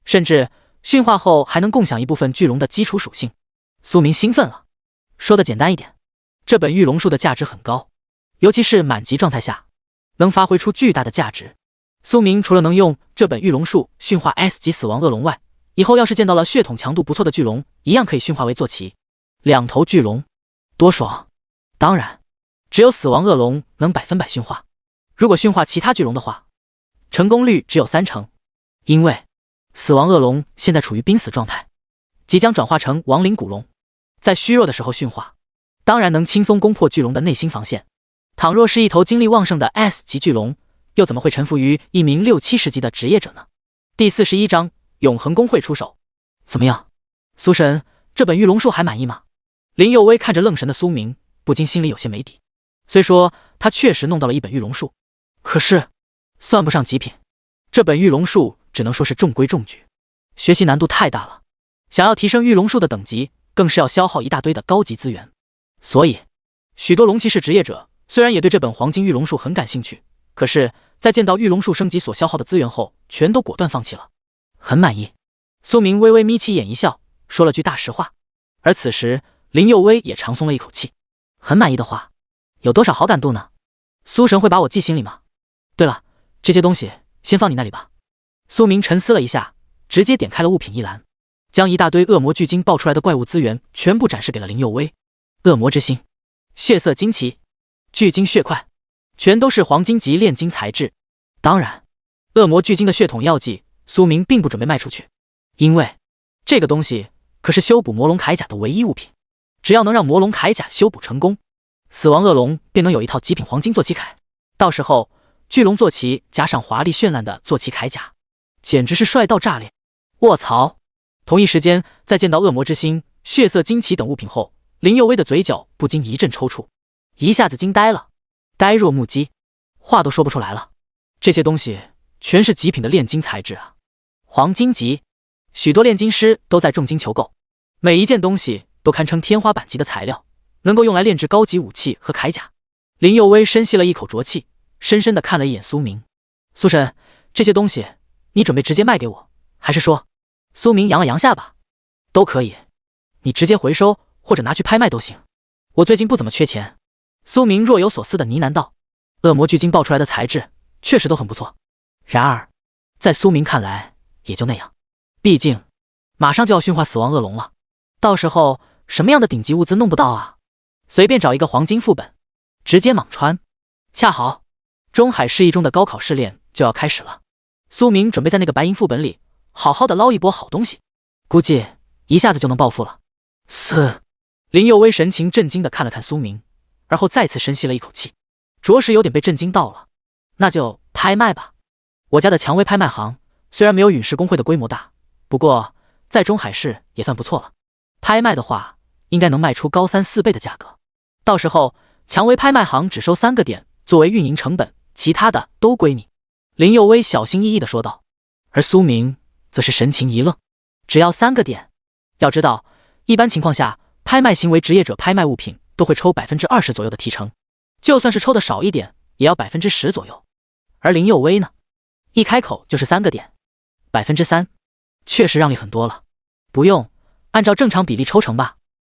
Speaker 1: 甚至驯化后还能共享一部分巨龙的基础属性。苏明兴奋了。说的简单一点，这本玉龙术的价值很高，尤其是满级状态下，能发挥出巨大的价值。苏明除了能用这本玉龙术驯化 S 级死亡恶龙外，以后要是见到了血统强度不错的巨龙，一样可以驯化为坐骑。2头巨龙，多爽！当然，只有死亡恶龙能100%驯化，如果驯化其他巨龙的话，成功率只有30%，因为死亡恶龙现在处于濒死状态，即将转化成亡灵古龙，在虚弱的时候驯化，当然能轻松攻破巨龙的内心防线。倘若是一头精力旺盛的 S 级巨龙，又怎么会臣服于一名60-70级的职业者呢？第41章永恒公会出手。怎么样，苏神，这本玉龙术还满意吗？林佑威看着愣神的苏明，不禁心里有些没底。虽说他确实弄到了一本玉龙术，可是算不上极品，这本玉龙术只能说是中规中矩，学习难度太大了。想要提升玉龙术的等级，更是要消耗一大堆的高级资源。所以，许多龙骑士职业者虽然也对这本黄金玉龙术很感兴趣，可是，在见到玉龙术升级所消耗的资源后，全都果断放弃了。很满意。苏明微微眯起眼一笑，说了句大实话。而此时，林佑威也长松了一口气。很满意的话，有多少好感度呢？苏神会把我记心里吗？对了，这些东西先放你那里吧。苏明沉思了一下，直接点开了物品一栏，将一大堆恶魔巨鲸爆出来的怪物资源全部展示给了林佑威。恶魔之心、血色旌旗、巨鲸血块，全都是黄金级炼金材质。当然，恶魔巨鲸的血统药剂，苏明并不准备卖出去，因为这个东西可是修补魔龙铠甲的唯一物品。只要能让魔龙铠甲修补成功，死亡恶龙便能有一套极品黄金坐骑铠。到时候，巨龙坐骑加上华丽绚烂的坐骑铠甲，简直是帅到炸裂！卧槽！同一时间，在见到恶魔之心、血色旌旗等物品后，林佑威的嘴角不禁一阵抽搐，一下子惊呆了，呆若木鸡，话都说不出来了。这些东西全是极品的炼金材质啊！黄金级，许多炼金师都在重金求购，每一件东西都堪称天花板级的材料，能够用来炼制高级武器和铠甲。林佑威深吸了一口浊气，深深地看了一眼苏明。苏神，这些东西你准备直接卖给我，还是说……苏明扬了扬下巴，都可以，你直接回收或者拿去拍卖都行，我最近不怎么缺钱。苏明若有所思地呢喃道。恶魔巨鲸爆出来的材质确实都很不错，然而在苏明看来也就那样，毕竟马上就要驯化死亡恶龙了，到时候什么样的顶级物资弄不到啊？随便找一个黄金副本，直接莽穿。恰好中海市一中的高考试炼就要开始了，苏明准备在那个白银副本里好好的捞一波好东西，估计一下子就能暴富了。林佑威神情震惊地看了看苏明，而后再次深吸了一口气，着实有点被震惊到了。那就拍卖吧。我家的蔷薇拍卖行虽然没有陨石公会的规模大，不过在中海市也算不错了。拍卖的话，应该能卖出高3、4倍的价格。到时候蔷薇拍卖行只收3个点作为运营成本，其他的都归你。林佑威小心翼翼地说道。而苏明则是神情一愣，只要3个点。要知道，一般情况下，拍卖行为职业者拍卖物品都会抽 20% 左右的提成，就算是抽的少一点，也要 10% 左右。而林佑威呢，一开口就是3个点，3%，确实让利很多了。不用，按照正常比例抽成吧。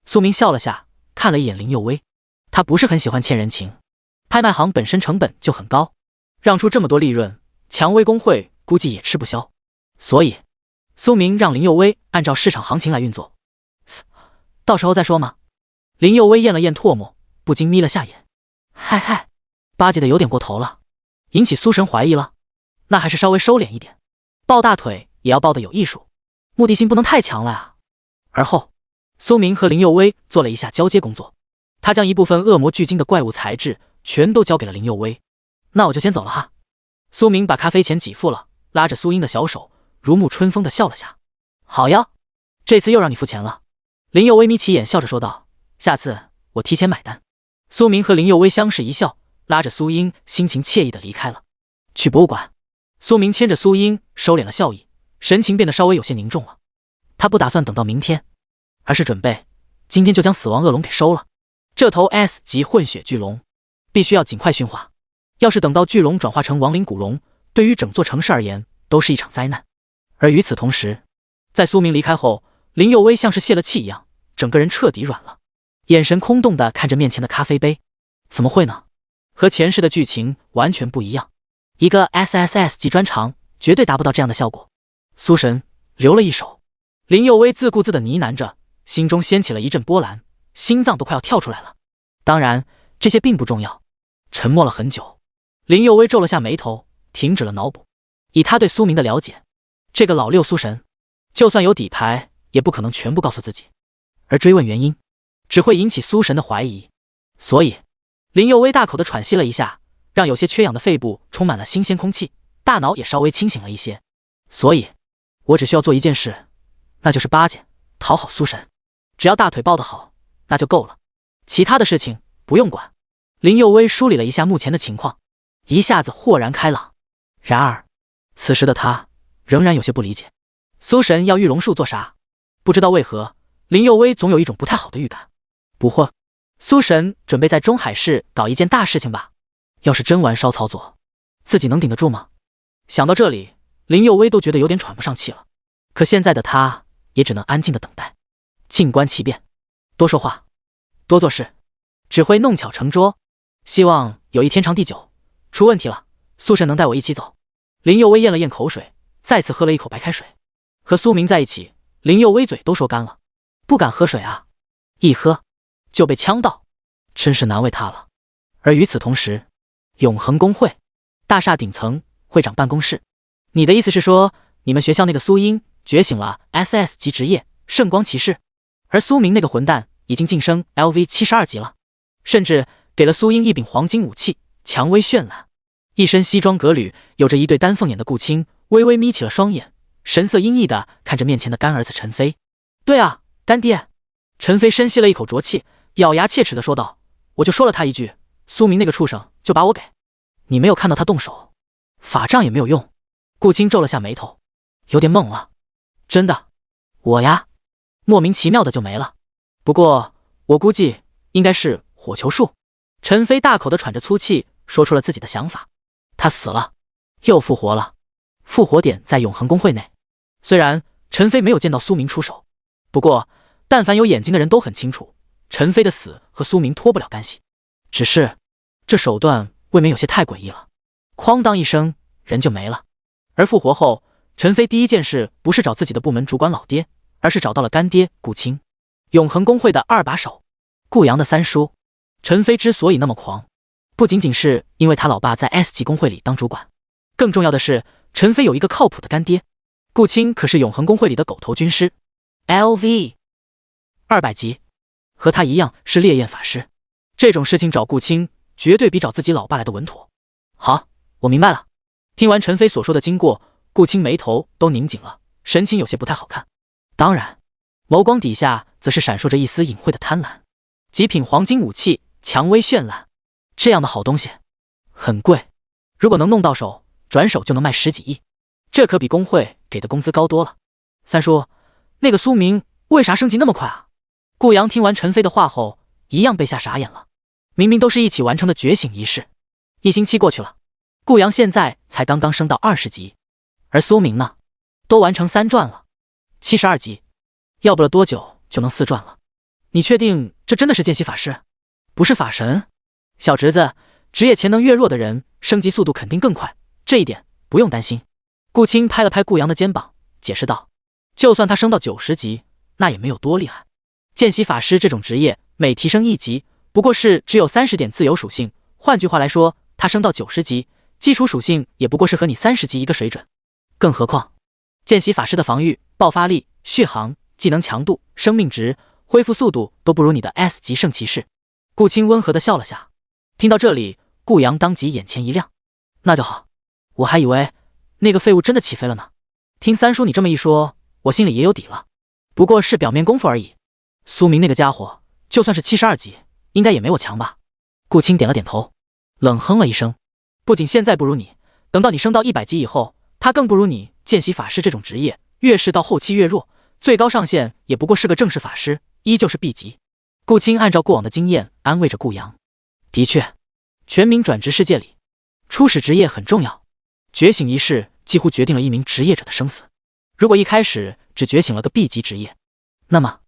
Speaker 1: 苏明笑了下，看了一眼林佑威，他不是很喜欢欠人情，拍卖行本身成本就很高，让出这么多利润，蔷薇工会估计也吃不消。所以苏明让林佑威按照市场行情来运作，到时候再说嘛。林佑威咽了咽唾沫，不禁眯了下眼。嗨，巴结的有点过头了，引起苏神怀疑了，那还是稍微收敛一点，抱大腿也要抱得有艺术，目的性不能太强了啊。而后苏明和林佑威做了一下交接工作，他将一部分恶魔巨鲸的怪物材质全都交给了林佑威。那我就先走了哈。苏明把咖啡钱给付了，拉着苏英的小手，如沐春风的笑了下。好呀，这次又让你付钱了。林佑威眯起眼笑着说道，下次我提前买单。苏明和林佑威相视一笑，拉着苏英心情惬意的离开了。去博物馆，苏明牵着苏英收敛了笑意，神情变得稍微有些凝重了。他不打算等到明天，而是准备今天就将死亡恶龙给收了。这头 S 级混血巨龙必须要尽快驯化，要是等到巨龙转化成亡灵古龙，对于整座城市而言都是一场灾难。而与此同时，在苏明离开后，林佑威像是泄了气一样，整个人彻底软了，眼神空洞地看着面前的咖啡杯。怎么会呢？和前世的剧情完全不一样，一个 SSS 级专长绝对达不到这样的效果。苏神留了一手，林佑威自顾自地呢喃着，心中掀起了一阵波澜，心脏都快要跳出来了。当然这些并不重要。沉默了很久，林佑威皱了下眉头，停止了脑补。以他对苏明的了解，这个老六苏神就算有底牌也不可能全部告诉自己，而追问原因只会引起苏神的怀疑。所以林佑威大口地喘息了一下，让有些缺氧的肺部充满了新鲜空气，大脑也稍微清醒了一些。所以我只需要做一件事，那就是巴结讨好苏神，只要大腿抱得好那就够了，其他的事情不用管。林佑威梳理了一下目前的情况，一下子豁然开朗。然而此时的他仍然有些不理解，苏神要玉龙树做啥？不知道为何林佑威总有一种不太好的预感。不会，苏神准备在中海市搞一件大事情吧？要是真玩烧操作，自己能顶得住吗？想到这里，林佑威都觉得有点喘不上气了。可现在的他也只能安静的等待，静观其变，多说话，多做事，只会弄巧成拙。希望有一天长地久，出问题了，苏神能带我一起走。林佑威咽了咽口水，再次喝了一口白开水。和苏明在一起，林佑威嘴都说干了，不敢喝水啊，一喝就被呛到，真是难为他了。而与此同时，永恒公会大厦顶层会长办公室，你的意思是说，你们学校那个苏英觉醒了 SS 级职业圣光骑士，而苏明那个混蛋已经晋升 LV72 级了，甚至给了苏英一柄黄金武器，蔷薇绚烂。一身西装革履，有着一对丹凤眼的顾青微微眯起了双眼，神色阴翳地看着面前的干儿子陈飞。对啊，干爹。陈飞深吸了一口浊气，咬牙切齿地说道，我就说了他一句，苏明那个畜生就把我给……你没有看到他动手，法杖也没有用。顾青皱了下眉头，有点懵了。真的？我呀，莫名其妙的就没了。不过我估计应该是火球术。陈飞大口地喘着粗气，说出了自己的想法。他死了，又复活了，复活点在永恒公会内。虽然陈飞没有见到苏明出手，不过但凡有眼睛的人都很清楚，陈飞的死和苏明脱不了干系。只是这手段未免有些太诡异了。哐当一声，人就没了。而复活后，陈飞第一件事不是找自己的部门主管老爹，而是找到了干爹顾青，永恒工会的二把手，顾阳的三叔。陈飞之所以那么狂，不仅仅是因为他老爸在 S 级工会里当主管，更重要的是陈飞有一个靠谱的干爹。顾青可是永恒工会里的狗头军师 ，LV 200级，和他一样是烈焰法师。这种事情找顾青绝对比找自己老爸来的稳妥。好，我明白了。听完陈飞所说的经过，顾青眉头都拧紧了，神情有些不太好看。当然，眸光底下则是闪烁着一丝隐晦的贪婪。极品黄金武器，蔷薇绚烂，这样的好东西很贵，如果能弄到手，转手就能卖10几亿，这可比工会给的工资高多了。三叔，那个苏明为啥升级那么快啊？顾阳听完陈飞的话后，一样被吓傻眼了。明明都是一起完成的觉醒仪式，1星期过去了，顾阳现在才刚刚升到20级，而苏明呢，都完成3转了，72级，要不了多久就能4转了。你确定这真的是见习法师，不是法神？小侄子，职业潜能越弱的人，升级速度肯定更快，这一点不用担心。顾青拍了拍顾阳的肩膀，解释道：就算他升到90级，那也没有多厉害。见习法师这种职业，每提升1级，不过是只有30点自由属性，换句话来说，他升到90级，基础属性也不过是和你30级一个水准。更何况，见习法师的防御、爆发力、续航、技能强度、生命值、恢复速度都不如你的 S 级圣骑士。顾青温和地笑了下。听到这里，顾阳当即眼前一亮。那就好，我还以为那个废物真的起飞了呢。听三叔你这么一说，我心里也有底了，不过是表面功夫而已。苏明那个家伙，就算是72级，应该也没我强吧？顾青点了点头，冷哼了一声。不仅现在不如你，等到你升到100级以后，他更不如你。见习法师这种职业，越是到后期越弱，最高上限也不过是个正式法师，依旧是 B 级。顾青按照过往的经验安慰着顾阳。的确，全民转职世界里，初始职业很重要，觉醒仪式几乎决定了一名职业者的生死。如果一开始只觉醒了个 B 级职业，那么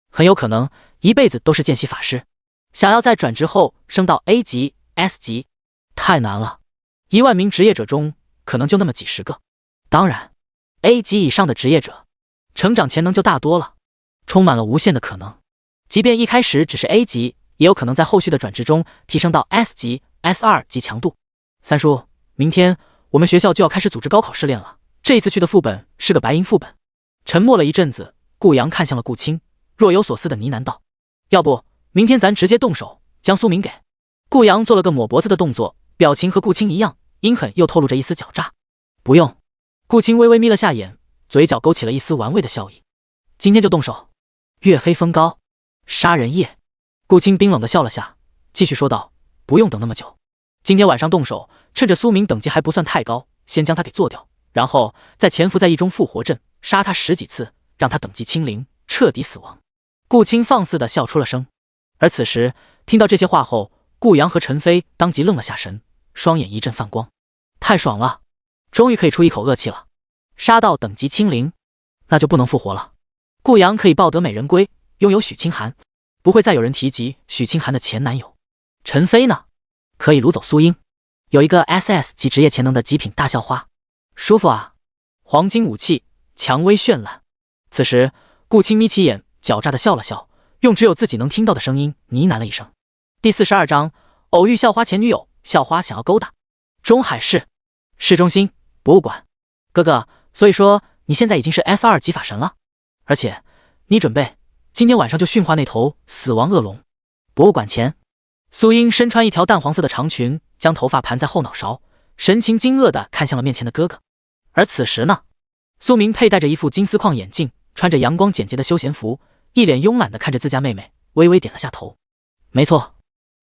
Speaker 1: 很有可能一辈子都是见习法师。想要在转职后升到 A 级、S 级，太难了。1万名职业者中，可能就那么几十个。当然 ，A 级以上的职业者，成长潜能就大多了，充满了无限的可能。即便一开始只是 A 级，也有可能在后续的转职中提升到 S 级、S2级强度。三叔，明天我们学校就要开始组织高考试炼了，这一次去的副本是个白银副本。沉默了一阵子，顾阳看向了顾青，若有所思的呢喃道：要不明天咱直接动手将苏明给……顾阳做了个抹脖子的动作，表情和顾青一样阴狠，又透露着一丝狡诈。不用。顾青微微眯了下眼，嘴角勾起了一丝玩味的笑意。今天就动手。月黑风高，杀人夜。顾青冰冷地笑了下，继续说道：不用等那么久，今天晚上动手，趁着苏明等级还不算太高，先将他给做掉，然后再潜伏在一中复活阵，杀他10几次，让他等级清零，彻底死亡。顾青放肆地笑出了声。而此时听到这些话后，顾阳和陈飞当即愣了下神，双眼一阵泛光。太爽了，终于可以出一口恶气了。杀到等级清零，那就不能复活了。顾阳可以抱得美人归，拥有许清寒，不会再有人提及许清寒的前男友。陈飞呢，可以掳走苏英，有一个 SS 级职业潜能的极品大校花，舒服啊。黄金武器，蔷薇绚烂。此时顾青眯起眼，狡诈地笑了笑，用只有自己能听到的声音呢喃了一声。第42章，偶遇校花前女友，校花想要勾搭。中海市中心博物馆。哥哥，所以说你现在已经是 S2级法神了，而且你准备今天晚上就驯化那头死亡恶龙。博物馆前，苏英身穿一条淡黄色的长裙，将头发盘在后脑勺，神情惊愕地看向了面前的哥哥。而此时呢，苏明佩戴着一副金丝框眼镜，穿着阳光简洁的休闲服，一脸慵懒地看着自家妹妹，微微点了下头。没错，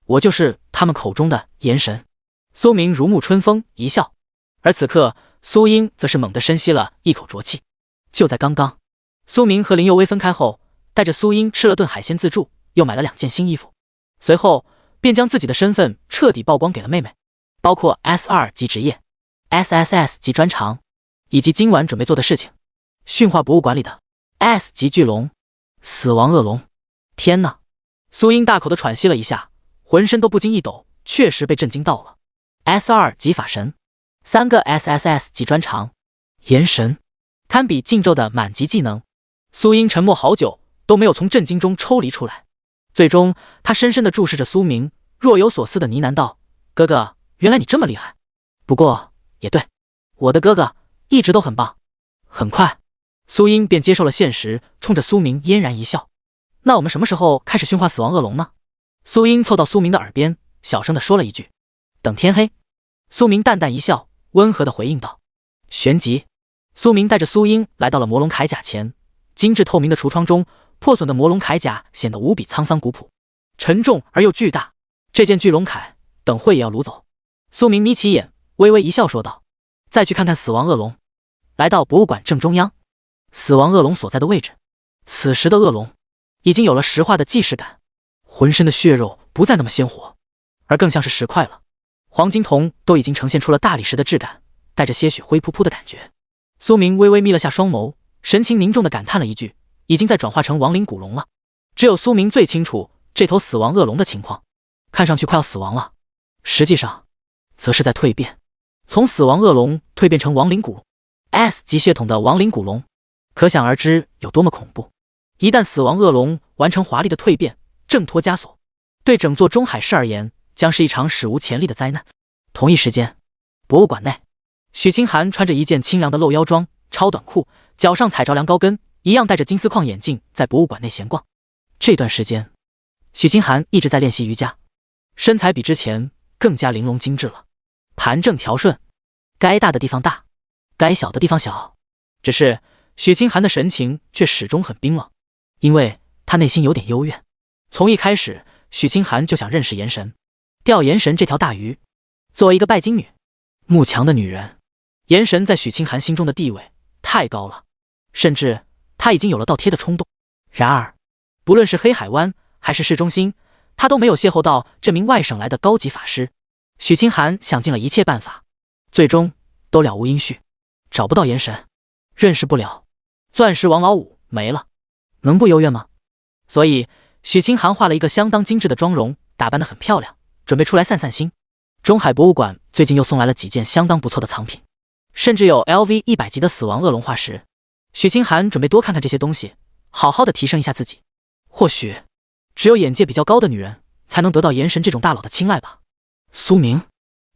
Speaker 1: 我就是他们口中的炎神。苏明如沐春风一笑。而此刻苏英则是猛地深吸了一口浊气。就在刚刚，苏明和林佑薇分开后，带着苏英吃了顿海鲜自助，又买了2件新衣服，随后便将自己的身份彻底曝光给了妹妹，包括 S2级职业、SSS 级专长，以及今晚准备做的事情：驯化博物馆里的 S 级巨龙——死亡恶龙。天哪！苏英大口地喘息了一下，浑身都不禁一抖，确实被震惊到了。S2级法神，3个 SSS 级专长，炎神，堪比禁咒的满级技能。苏英沉默好久，都没有从震惊中抽离出来。最终，他深深地注视着苏明，若有所思地呢喃道：“哥哥，原来你这么厉害。不过也对，我的哥哥一直都很棒。”很快，苏英便接受了现实，冲着苏明嫣然一笑：“那我们什么时候开始驯化死亡恶龙呢？”苏英凑到苏明的耳边，小声地说了一句：“等天黑。”苏明淡淡一笑，温和地回应道：“旋即，苏明带着苏英来到了魔龙铠甲前。精致透明的橱窗中，破损的魔龙铠甲显得无比沧桑古朴，沉重而又巨大。这件巨龙铠，等会也要掳走。苏明眯起眼，微微一笑说道：“再去看看死亡恶龙。”来到博物馆正中央，死亡恶龙所在的位置。此时的恶龙已经有了石化的既视感，浑身的血肉不再那么鲜活，而更像是石块了。黄金瞳都已经呈现出了大理石的质感，带着些许灰扑扑的感觉。苏明微微眯了下双眸，神情凝重地感叹了一句：“已经在转化成亡灵古龙了。”只有苏明最清楚这头死亡恶龙的情况，看上去快要死亡了，实际上则是在蜕变，从死亡恶龙蜕变成亡灵古龙 S 级血统的亡灵古龙，可想而知有多么恐怖。一旦死亡恶龙完成华丽的蜕变，挣脱枷锁，对整座中海市而言将是一场史无前例的灾难。同一时间，博物馆内，许清寒穿着一件清凉的露腰装、超短裤，脚上踩着凉高跟，一样戴着金丝框眼镜，在博物馆内闲逛。这段时间，许清寒一直在练习瑜伽，身材比之前更加玲珑精致了，盘正调顺，该大的地方大，该小的地方小。只是许清寒的神情却始终很冰冷，因为他内心有点幽怨。从一开始，许清寒就想认识炎神，钓炎神这条大鱼。作为一个拜金女，慕强的女人，炎神在许清寒心中的地位太高了，甚至他已经有了倒贴的冲动。然而，不论是黑海湾还是市中心，他都没有邂逅到这名外省来的高级法师。许清寒想尽了一切办法，最终都了无音讯，找不到炎神，认识不了，钻石王老五没了，能不幽怨吗？所以许清寒画了一个相当精致的妆容，打扮得很漂亮，准备出来散散心。中海博物馆最近又送来了几件相当不错的藏品，甚至有 LV100级的死亡恶龙化石。许清寒准备多看看这些东西，好好的提升一下自己。或许只有眼界比较高的女人才能得到炎神这种大佬的青睐吧。苏明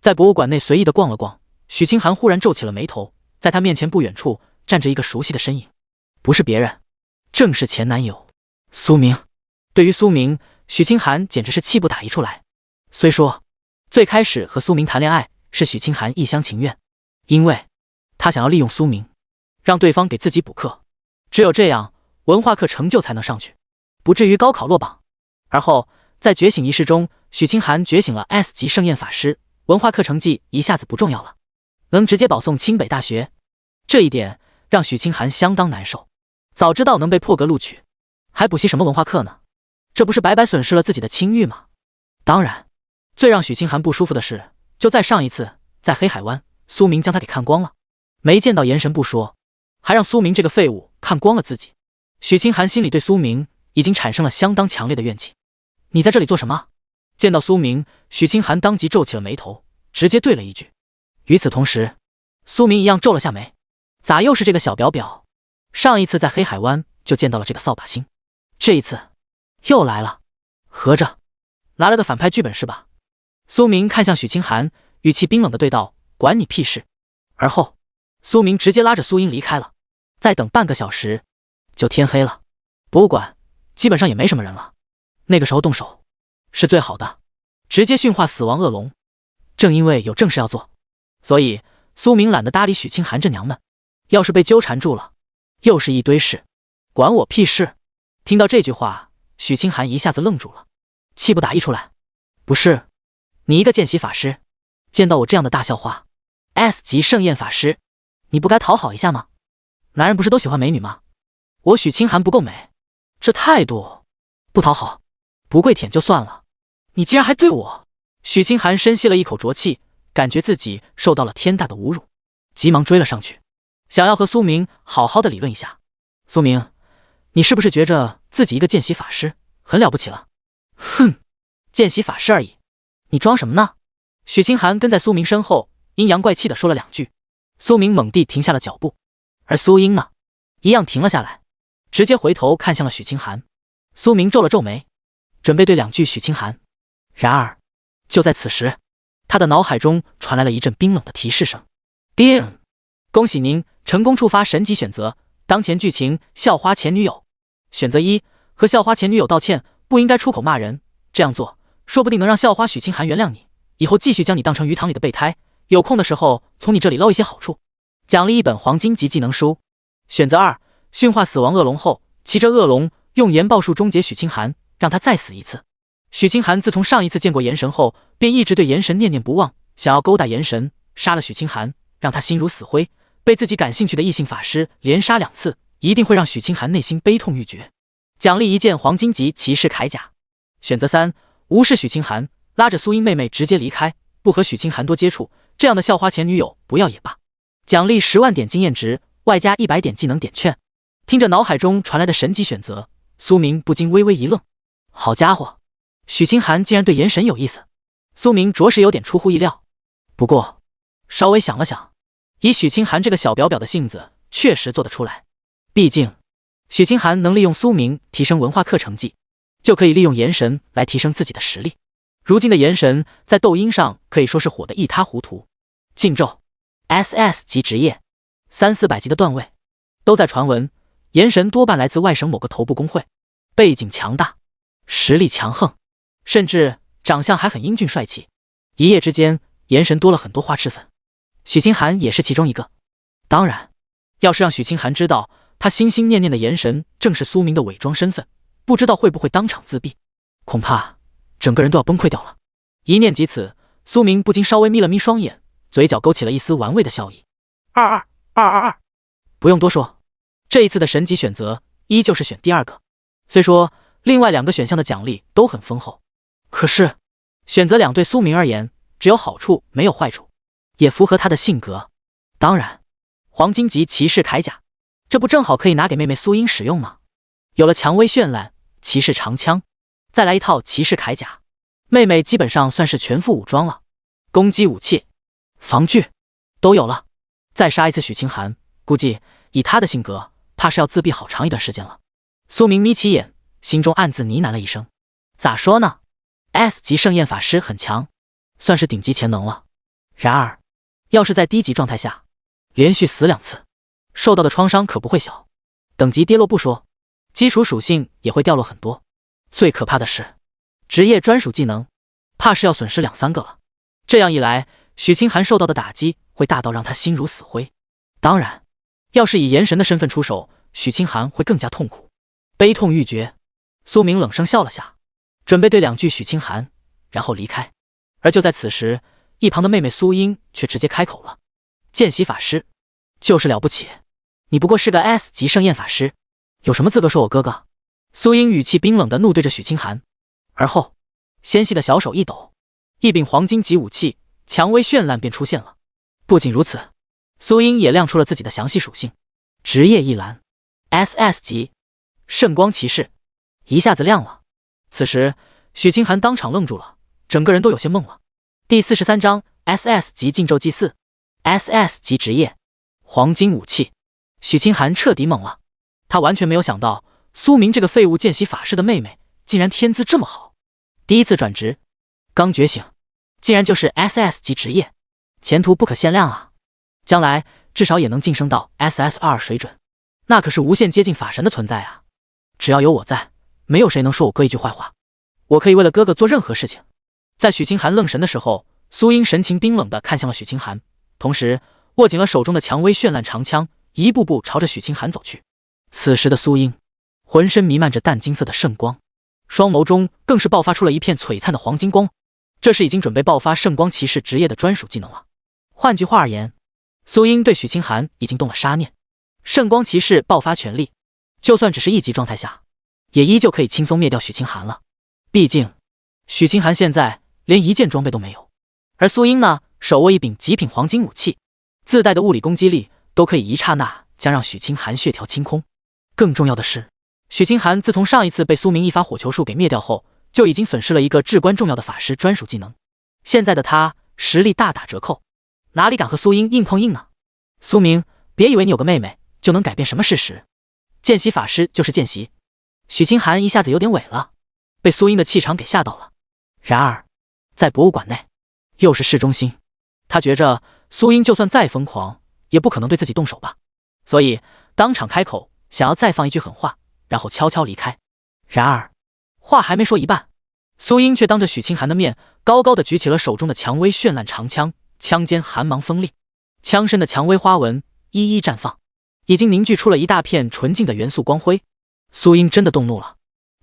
Speaker 1: 在博物馆内随意的逛了逛，许清寒忽然皱起了眉头，在他面前不远处站着一个熟悉的身影，不是别人，正是前男友苏明。对于苏明，许清寒简直是气不打一处来。虽说最开始和苏明谈恋爱是许清寒一厢情愿，因为他想要利用苏明，让对方给自己补课，只有这样文化课成就才能上去，不至于高考落榜。而后在觉醒仪式中，许清寒觉醒了 S 级圣焰法师，文化课成绩一下子不重要了，能直接保送清北大学。这一点让许清寒相当难受，早知道能被破格录取，还补习什么文化课呢？这不是白白损失了自己的清誉吗？当然，最让许清寒不舒服的是，就在上一次，在黑海湾，苏明将他给看光了，没见到炎神不说，还让苏明这个废物看光了自己。许清寒心里对苏明已经产生了相当强烈的怨气。你在这里做什么？见到苏明，许清寒当即皱起了眉头，直接对了一句。与此同时，苏明一样皱了下眉，咋又是这个小表表？上一次在黑海湾就见到了这个扫把星，这一次又来了，合着来了个反派剧本是吧？苏明看向许清寒，语气冰冷的对道：“管你屁事。”而后，苏明直接拉着苏英离开了。再等半个小时，就天黑了。博物馆基本上也没什么人了，那个时候动手是最好的，直接驯化死亡恶龙。正因为有正事要做，所以苏明懒得搭理许清寒这娘们。要是被纠缠住了，又是一堆事，管我屁事。听到这句话，许清寒一下子愣住了，气不打一处来。不是，你一个见习法师，见到我这样的大校花 S 级圣焰法师，你不该讨好一下吗？男人不是都喜欢美女吗？我许清寒不够美，这态度不讨好，不跪舔就算了，你竟然还对我……许清寒深吸了一口浊气，感觉自己受到了天大的侮辱，急忙追了上去，想要和苏明好好的理论一下。苏明，你是不是觉着自己一个见习法师很了不起了？哼，见习法师而已，你装什么呢？许清寒跟在苏明身后，阴阳怪气的说了2句。苏明猛地停下了脚步，而苏英呢，一样停了下来，直接回头看向了许清寒。苏明皱了皱眉，准备对2句许清寒。然而，就在此时，他的脑海中传来了一阵冰冷的提示声。叮！恭喜您成功触发神级选择，当前剧情校花前女友。选择1，和校花前女友道歉，不应该出口骂人，这样做说不定能让校花许清寒原谅你，以后继续将你当成鱼塘里的备胎，有空的时候从你这里捞一些好处。奖励1本黄金级技能书。选择2，驯化死亡恶龙后，骑着恶龙用岩爆术终结许清寒，让他再死一次。许清寒自从上一次见过炎神后，便一直对炎神念念不忘，想要勾搭炎神，杀了许清寒，让他心如死灰。被自己感兴趣的异性法师连杀2次，一定会让许清寒内心悲痛欲绝。奖励1件黄金级骑士铠甲。选择3，无视许清寒，拉着苏英妹妹直接离开，不和许清寒多接触，这样的校花前女友不要也罢。奖励10万点经验值，外加100点技能点券。听着脑海中传来的神级选择，苏明不禁微微一愣。好家伙，许清寒竟然对炎神有意思，苏明着实有点出乎意料。不过稍微想了想，以许清寒这个小表表的性子，确实做得出来。毕竟许清寒能利用苏明提升文化课成绩，就可以利用炎神来提升自己的实力。如今的炎神在斗鹰上可以说是火得一塌糊涂。禁咒 SS 级职业300-400级的段位，都在传闻炎神多半来自外省某个头部工会，背景强大，实力强横，甚至长相还很英俊帅气。一夜之间，炎神多了很多花痴粉，许清寒也是其中一个。当然，要是让许清寒知道他心心念念的炎神正是苏明的伪装身份，不知道会不会当场自闭，恐怕整个人都要崩溃掉了。一念及此，苏明不禁稍微眯了眯双眼，嘴角勾起了一丝玩味的笑意。22222，不用多说，这一次的神级选择依旧是选第2个。虽说另外2个选项的奖励都很丰厚，可是选择2对苏明而言只有好处没有坏处，也符合他的性格。当然，黄金级骑士铠甲，这不正好可以拿给妹妹苏英使用吗？有了蔷薇绚烂、骑士长枪，再来一套骑士铠甲，妹妹基本上算是全副武装了，攻击武器、防具都有了。再杀一次许清寒，估计以他的性格，怕是要自闭好长一段时间了。苏明眯起眼，心中暗自呢喃了一声。咋说呢 ？S 级盛宴法师很强，算是顶级潜能了。然而，要是在低级状态下，连续死2次，受到的创伤可不会小。等级跌落不说，基础属性也会掉落很多。最可怕的是，职业专属技能，怕是要损失2-3个了。这样一来，许清寒受到的打击会大到让他心如死灰。当然，要是以炎神的身份出手，许清寒会更加痛苦，悲痛欲绝。苏明冷声笑了下，准备对2句许清寒，然后离开。而就在此时，一旁的妹妹苏英却直接开口了：“见习法师，就是了不起，你不过是个 S 级盛宴法师，有什么资格说我哥哥？”苏英语气冰冷地怒对着许清寒，而后纤细的小手一抖，一柄黄金级武器蔷薇绚烂便出现了。不仅如此，苏英也亮出了自己的详细属性，职业一栏 SS 级圣光骑士，一下子亮了。此时许清寒当场愣住了，整个人都有些懵了。第43章 SS 级禁咒祭祀 SS 级职业黄金武器，许清寒彻底懵了。他完全没有想到苏明这个废物见习法师的妹妹竟然天资这么好，第一次转职，刚觉醒，竟然就是 SS 级职业，前途不可限量啊！将来至少也能晋升到 SSR 水准，那可是无限接近法神的存在啊！只要有我在，没有谁能说我哥一句坏话。我可以为了哥哥做任何事情。在许清寒愣神的时候，苏英神情冰冷地看向了许清寒，同时握紧了手中的蔷薇绚烂长枪，一步步朝着许清寒走去。此时的苏英浑身弥漫着淡金色的圣光，双眸中更是爆发出了一片璀璨的黄金光，这是已经准备爆发圣光骑士职业的专属技能了。换句话而言，苏英对许清寒已经动了杀念。圣光骑士爆发全力，就算只是1级状态下，也依旧可以轻松灭掉许清寒了。毕竟许清寒现在连1件装备都没有，而苏英呢，手握一柄极品黄金武器，自带的物理攻击力都可以一刹那将让许清寒血条清空。更重要的是，许清寒自从上一次被苏明一发火球术给灭掉后，就已经损失了一个至关重要的法师专属技能。现在的他实力大打折扣，哪里敢和苏英硬碰硬呢？苏明，别以为你有个妹妹就能改变什么事实。见习法师就是见习。许清寒一下子有点萎了，被苏英的气场给吓到了。然而，在博物馆内，又是市中心，他觉着苏英就算再疯狂，也不可能对自己动手吧，所以当场开口，想要再放一句狠话，然后悄悄离开。然而，话还没说一半，苏英却当着许清寒的面，高高的举起了手中的蔷薇绚烂长枪，枪尖寒芒锋利，枪身的蔷薇花纹一一绽放，已经凝聚出了一大片纯净的元素光辉。苏英真的动怒了，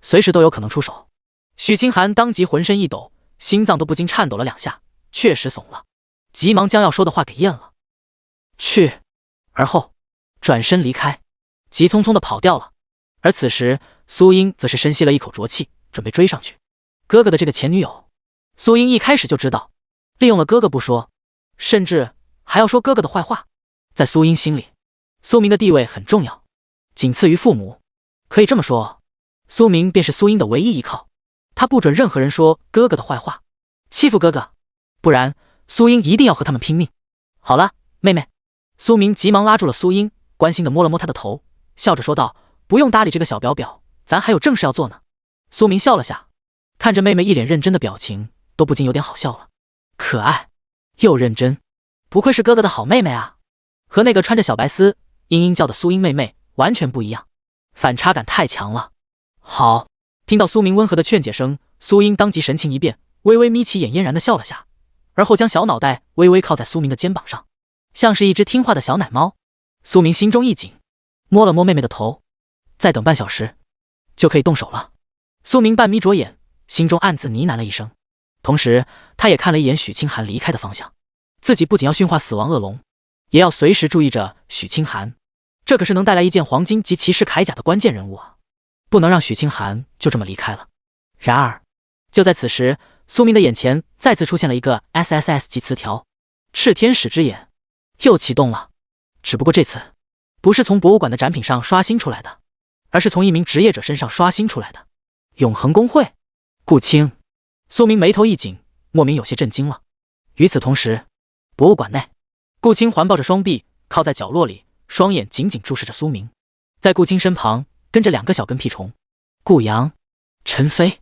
Speaker 1: 随时都有可能出手。许清寒当即浑身一抖，心脏都不禁颤抖了2下，确实怂了，急忙将要说的话给咽了。去，而后转身离开，急匆匆的跑掉了。而此时，苏英则是深吸了一口浊气，准备追上去。哥哥的这个前女友，苏英一开始就知道，利用了哥哥不说，甚至还要说哥哥的坏话。在苏英心里，苏明的地位很重要，仅次于父母。可以这么说，苏明便是苏英的唯一依靠，他不准任何人说哥哥的坏话，欺负哥哥，不然苏英一定要和他们拼命。好了，妹妹。苏明急忙拉住了苏英，关心的摸了摸她的头，笑着说道：“不用搭理这个小表表，咱还有正事要做呢。”苏明笑了下，看着妹妹一脸认真的表情，都不禁有点好笑了。可爱又认真，不愧是哥哥的好妹妹啊！和那个穿着小白丝嘤嘤叫的苏英妹妹完全不一样，反差感太强了。好，听到苏明温和的劝解声，苏英当即神情一变，微微眯起眼，嫣然的笑了下，而后将小脑袋微微靠在苏明的肩膀上，像是一只听话的小奶猫。苏明心中一紧，摸了摸妹妹的头，再等半小时就可以动手了。苏明半眯着眼，心中暗自呢喃了一声，同时他也看了一眼许清寒离开的方向，自己不仅要驯化死亡恶龙，也要随时注意着许清寒，这可是能带来一件黄金及骑士铠甲的关键人物啊，不能让许清寒就这么离开了。然而就在此时，苏明的眼前再次出现了一个 SSS 级词条，炽天使之眼又启动了，只不过这次不是从博物馆的展品上刷新出来的，而是从一名职业者身上刷新出来的。永恒公会，顾青。苏明眉头一紧，莫名有些震惊了。与此同时，博物馆内，顾青环抱着双臂靠在角落里，双眼紧紧注视着苏明。在顾青身旁跟着2个小跟屁虫，顾阳、陈飞。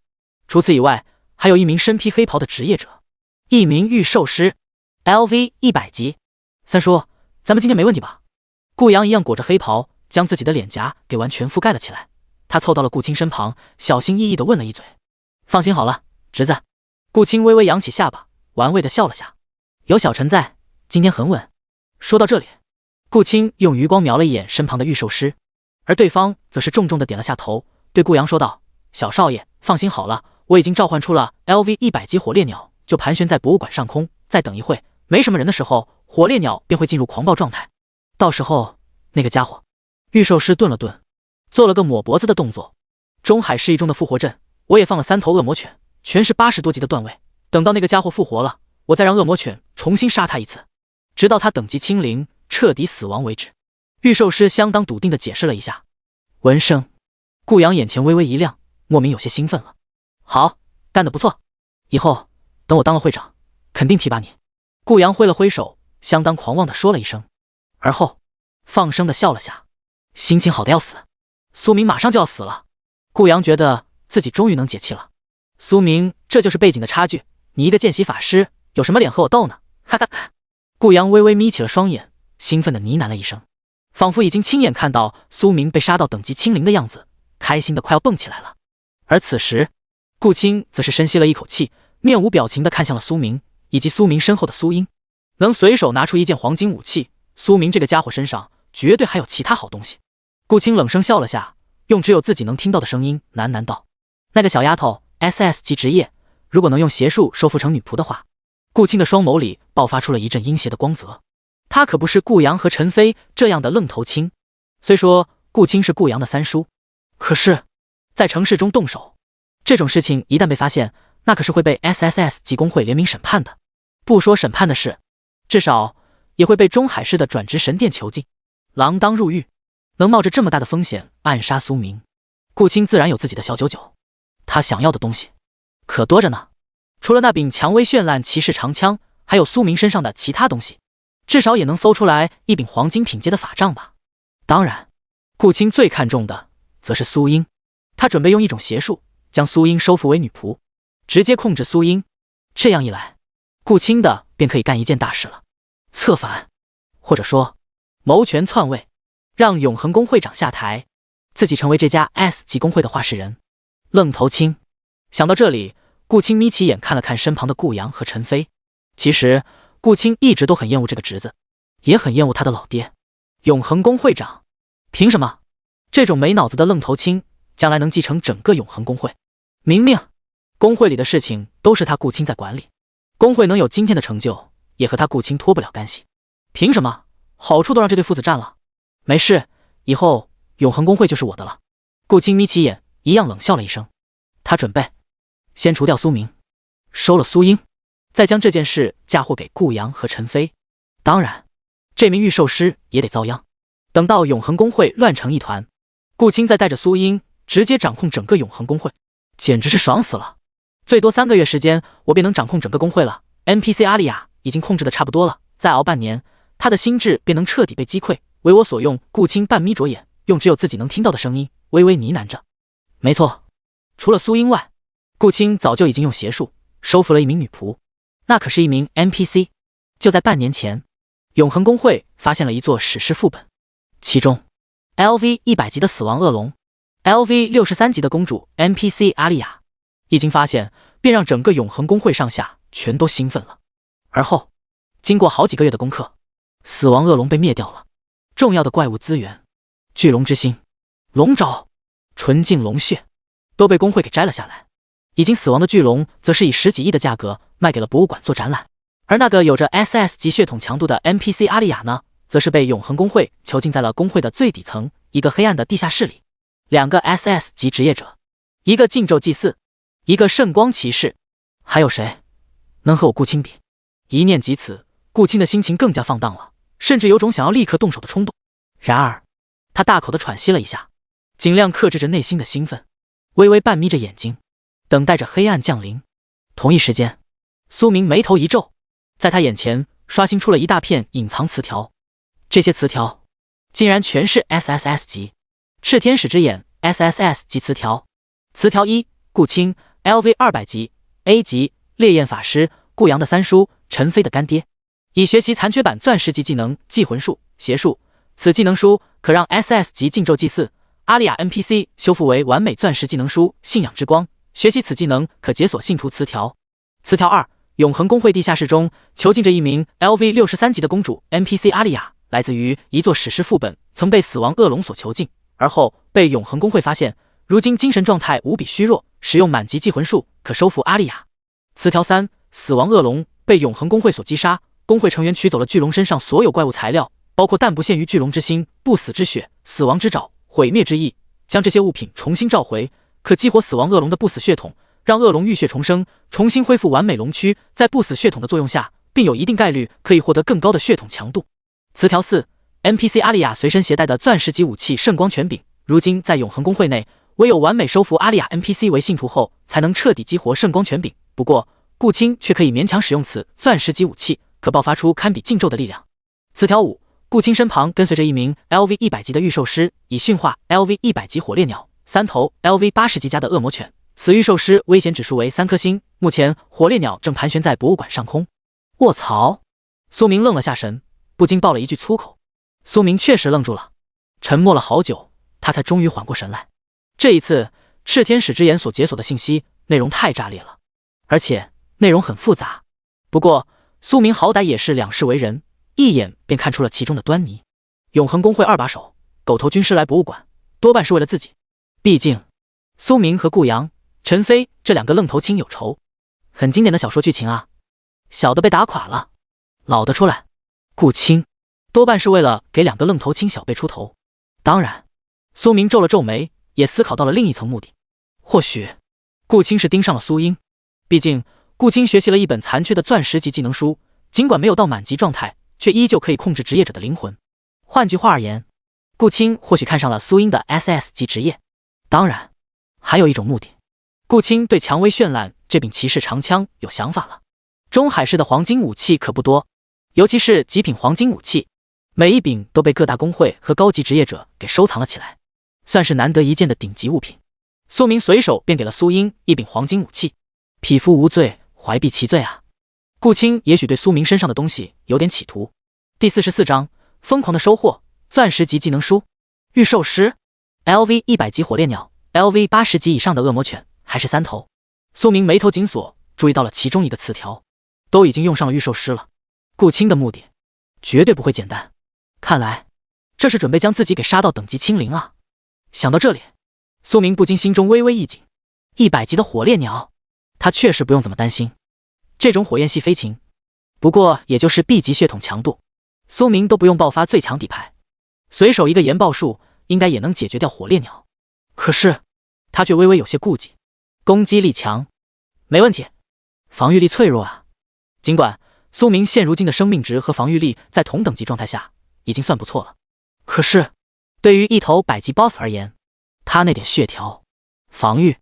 Speaker 1: 除此以外，还有一名身披黑袍的职业者，一名御兽师 ，LV 100级。三叔，咱们今天没问题吧？顾阳一样裹着黑袍，将自己的脸颊给完全覆盖了起来。他凑到了顾青身旁，小心翼翼地问了一嘴：“放心好了，侄子。”顾青微微扬起下巴，玩味地笑了下：“有小陈在，今天很稳。”说到这里，顾青用余光瞄了一眼身旁的御兽师，而对方则是重重地点了下头，对顾阳说道：“小少爷，放心好了，我已经召唤出了 LV 100级火烈鸟，就盘旋在博物馆上空。再等一会，没什么人的时候，火烈鸟便会进入狂暴状态。到时候，那个家伙……”御兽师顿了顿，做了个抹脖子的动作。中海市一中的复活阵，我也放了3头恶魔犬，全是80多级的段位。等到那个家伙复活了，我再让恶魔犬重新杀他一次，直到他等级清零，彻底死亡为止。御兽师相当笃定地解释了一下。闻声，顾阳眼前微微一亮，莫名有些兴奋了。好，干得不错，以后等我当了会长，肯定提拔你。顾阳挥了挥手，相当狂妄地说了一声，而后放声地笑了下，心情好得要死。苏明马上就要死了，顾阳觉得自己终于能解气了。苏明，这就是背景的差距，你一个见习法师，有什么脸和我斗呢？哈哈哈！顾阳微微眯起了双眼，兴奋地呢喃了一声，仿佛已经亲眼看到苏明被杀到等级清零的样子，开心的快要蹦起来了。而此时，顾青则是深吸了一口气，面无表情地看向了苏明以及苏明身后的苏英。能随手拿出一件黄金武器，苏明这个家伙身上绝对还有其他好东西。顾青冷声笑了下，用只有自己能听到的声音喃喃道：“那个小丫头 SS 级职业，如果能用邪术收服成女仆的话。”顾青的双眸里爆发出了一阵阴邪的光泽。他可不是顾阳和陈飞这样的愣头青。虽说顾青是顾阳的三叔，可是在城市中动手这种事情一旦被发现，那可是会被 SSS 级工会联名审判的。不说审判的事，至少也会被中海市的转职神殿囚禁，锒铛入狱。能冒着这么大的风险暗杀苏明，顾青自然有自己的小九九。他想要的东西可多着呢，除了那柄蔷薇绚烂骑士长枪，还有苏明身上的其他东西，至少也能搜出来一柄黄金品阶的法杖吧。当然，顾青最看重的则是苏英，他准备用一种邪术将苏英收服为女仆，直接控制苏英。这样一来，顾青的便可以干一件大事了，策反，或者说谋权篡位，让永恒宫会长下台，自己成为这家 S 级公会的话事人。愣头青。想到这里，顾青眯起眼看了看身旁的顾阳和陈飞。其实顾青一直都很厌恶这个侄子，也很厌恶他的老爹永恒宫会长。凭什么这种没脑子的愣头青将来能继承整个永恒公会？明明公会里的事情都是他顾青在管理，公会能有今天的成就，也和他顾青脱不了干系。凭什么好处都让这对父子占了？没事，以后永恒公会就是我的了。顾青眯起眼，一样冷笑了一声。他准备先除掉苏明，收了苏英，再将这件事嫁祸给顾阳和陈飞。当然，这名御兽师也得遭殃。等到永恒公会乱成一团，顾青再带着苏英直接掌控整个永恒公会，简直是爽死了。最多3个月时间，我便能掌控整个公会了。NPC 阿丽亚已经控制的差不多了，再熬半年，他的心智便能彻底被击溃，为我所用。顾青半眯着眼，用只有自己能听到的声音微微呢喃着。没错，除了苏英外，顾青早就已经用邪术收服了一名女仆，那可是一名 NPC。 就在半年前，永恒公会发现了一座史诗副本，其中 LV 100级的死亡恶龙， LV 63级的公主 NPC 阿丽亚。一经发现，便让整个永恒公会上下全都兴奋了。而后经过好几个月的攻克，死亡恶龙被灭掉了，重要的怪物资源巨龙之心、龙爪、纯净龙血都被公会给摘了下来。已经死亡的巨龙则是以10几亿的价格卖给了博物馆做展览，而那个有着 SS 级血统强度的 NPC 阿丽亚呢，则是被永恒公会囚禁在了公会的最底层一个黑暗的地下室里。2个 SS 级职业者，一个禁咒祭祀，一个圣光骑士，还有谁能和我顾青比？一念及此，顾青的心情更加放荡了，甚至有种想要立刻动手的冲动。然而他大口地喘息了一下，尽量克制着内心的兴奋，微微半眯着眼睛，等待着黑暗降临。同一时间，苏明眉头一皱，在他眼前刷新出了一大片隐藏词条。这些词条竟然全是 SSS 级炽天使之眼 SSS 级词条。词条1：顾青 LV 200级 A 级烈焰法师，顾阳的三叔，陈飞的干爹，已学习残缺版钻石级技能祭魂术邪术，此技能书可让 SS 级禁咒祭祀阿丽亚 NPC 修复为完美钻石技能书信仰之光，学习此技能可解锁信徒词条。词条2：永恒公会地下室中囚禁着一名 LV 63级的公主 NPC 阿丽亚，来自于一座史诗副本，曾被死亡恶龙所囚禁，而后被永恒公会发现，如今精神状态无比虚弱，使用满级祭魂术可收服阿丽亚。词条3：死亡恶龙被永恒公会所击杀，公会成员取走了巨龙身上所有怪物材料，包括但不限于巨龙之心、不死之血、死亡之爪、毁灭之翼，将这些物品重新召回，可激活死亡恶龙的不死血统，让恶龙浴血重生，重新恢复完美龙躯，在不死血统的作用下，并有一定概率可以获得更高的血统强度。词条4： NPC 阿丽亚随身携带的钻石级武器圣光权柄，如今在永恒公会内，唯有完美收服阿丽亚 NPC 为信徒后，才能彻底激活圣光权柄。不过顾青却可以勉强使用此钻石级武器，可爆发出堪比禁咒的力量。词条5：顾青身旁跟随着一名 LV 100级的御兽师，已驯化 LV 100级火烈鸟3头 LV 80级加的恶魔犬，此御兽师危险指数为3颗星，目前火烈鸟正盘旋在博物馆上空。卧槽！苏明愣了下神，不禁爆了一句粗口。苏明确实愣住了，沉默了好久，他才终于缓过神来。这一次炽天使之眼所解锁的信息内容太炸裂了，而且内容很复杂。不过苏明好歹也是两世为人，一眼便看出了其中的端倪。永恒公会2把手狗头军师来博物馆，多半是为了自己。毕竟苏明和顾阳、陈飞这2个愣头青有仇，很经典的小说剧情啊。小的被打垮了，老的出来。顾青多半是为了给2个愣头青小辈出头。当然苏明皱了皱眉，也思考到了另一层目的。或许顾青是盯上了苏英，毕竟顾青学习了一本残缺的钻石级技能书，尽管没有到满级状态，却依旧可以控制职业者的灵魂。换句话而言，顾青或许看上了苏英的 SS 级职业。当然还有一种目的，顾青对蔷薇绚烂这柄骑士长枪有想法了。中海市的黄金武器可不多，尤其是极品黄金武器，每一柄都被各大工会和高级职业者给收藏了起来，算是难得一见的顶级物品。苏明随手便给了苏英一柄黄金武器，匹夫无罪，怀璧其罪啊！顾青也许对苏明身上的东西有点企图。第44章，疯狂的收获，钻石级技能书，御兽师 ，LV 100级火烈鸟 ，LV 80级以上的恶魔犬，还是3头。苏明眉头紧锁，注意到了其中一个词条，都已经用上了御兽师了。顾青的目的绝对不会简单，看来这是准备将自己给杀到等级清零啊！想到这里，苏明不禁心中微微一紧。100级的火烈鸟，他确实不用怎么担心。这种火焰系飞禽，不过也就是 B 级血统强度，苏明都不用爆发最强底牌，随手一个研爆术应该也能解决掉火烈鸟。可是他却微微有些顾忌，攻击力强，没问题，防御力脆弱啊。尽管苏明现如今的生命值和防御力在同等级状态下已经算不错了，可是对于一头100级 BOSS 而言，他那点血条防御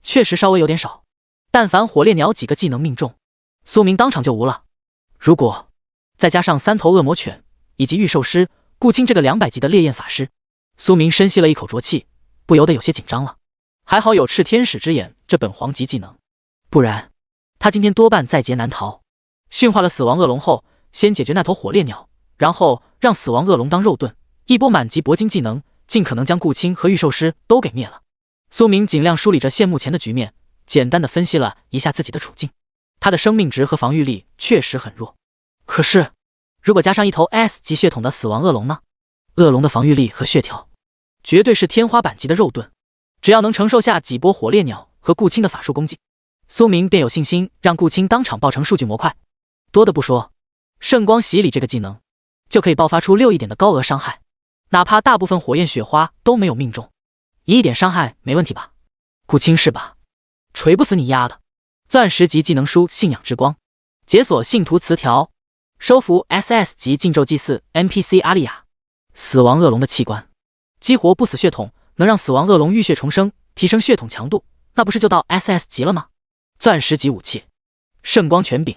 Speaker 1: 确实稍微有点少。但凡火烈鸟几个技能命中，苏明当场就无了。如果再加上3头恶魔犬以及御兽师顾青这个200级的烈焰法师，苏明深吸了一口浊气，不由得有些紧张了。还好有炽天使之眼这本黄级技能，不然他今天多半在劫难逃。驯化了死亡恶龙后，先解决那头火烈鸟，然后让死亡恶龙当肉盾，一波满级铂金技能，尽可能将顾青和御兽师都给灭了。苏明尽量梳理着现目前的局面，简单的分析了一下自己的处境。他的生命值和防御力确实很弱，可是如果加上一头 S 级血统的死亡恶龙呢？恶龙的防御力和血条绝对是天花板级的肉盾，只要能承受下几波火烈鸟和顾青的法术攻击，苏明便有信心让顾青当场爆成数据模块。多的不说，圣光洗礼这个技能就可以爆发出6一点的高额伤害，哪怕大部分火焰雪花都没有命中，1点伤害没问题吧？顾青是吧？锤不死你丫的！钻石级技能书信仰之光，解锁信徒词条，收服 SS 级禁咒祭祀 NPC 阿丽亚，死亡恶龙的器官，激活不死血统，能让死亡恶龙浴血重生，提升血统强度，那不是就到 SS 级了吗？钻石级武器，圣光权柄。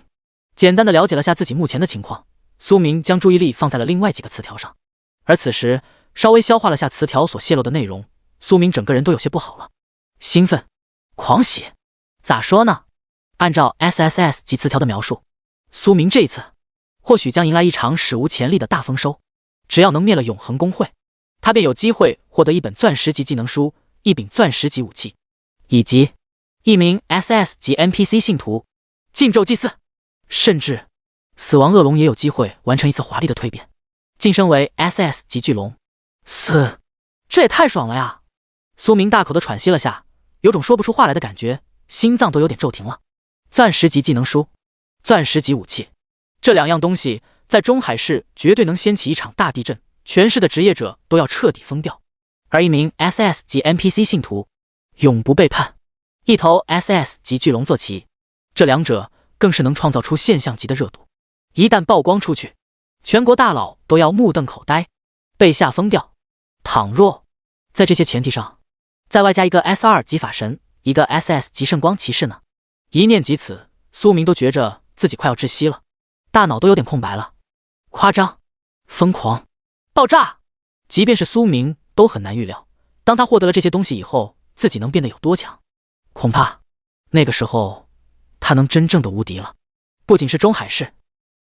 Speaker 1: 简单的了解了下自己目前的情况，苏明将注意力放在了另外几个词条上。而此时稍微消化了下词条所泄露的内容，苏明整个人都有些不好了，兴奋、狂喜，咋说呢？按照 SSS 级词条的描述，苏明这一次或许将迎来一场史无前例的大丰收。只要能灭了永恒公会，他便有机会获得一本钻石级技能书、一柄钻石级武器，以及一名 SS 级 NPC 信徒、禁咒祭祀，甚至死亡恶龙也有机会完成一次华丽的蜕变，晋升为 SS 级巨龙。这也太爽了呀！苏明大口的喘息了下，有种说不出话来的感觉，心脏都有点骤停了。钻石级技能书、钻石级武器，这2样东西在中海市绝对能掀起一场大地震，全市的职业者都要彻底疯掉。而一名 SS 级 NPC 信徒，永不背叛，一头 SS 级巨龙坐骑，这2者更是能创造出现象级的热度。一旦曝光出去，全国大佬都要目瞪口呆，被吓疯掉。倘若在这些前提上，再外加一个 S2 级法神，一个 SS 级圣光骑士呢？一念及此，苏明都觉着自己快要窒息了，大脑都有点空白了。夸张、疯狂、爆炸，即便是苏明都很难预料，当他获得了这些东西以后，自己能变得有多强。恐怕那个时候他能真正的无敌了。不仅是中海市，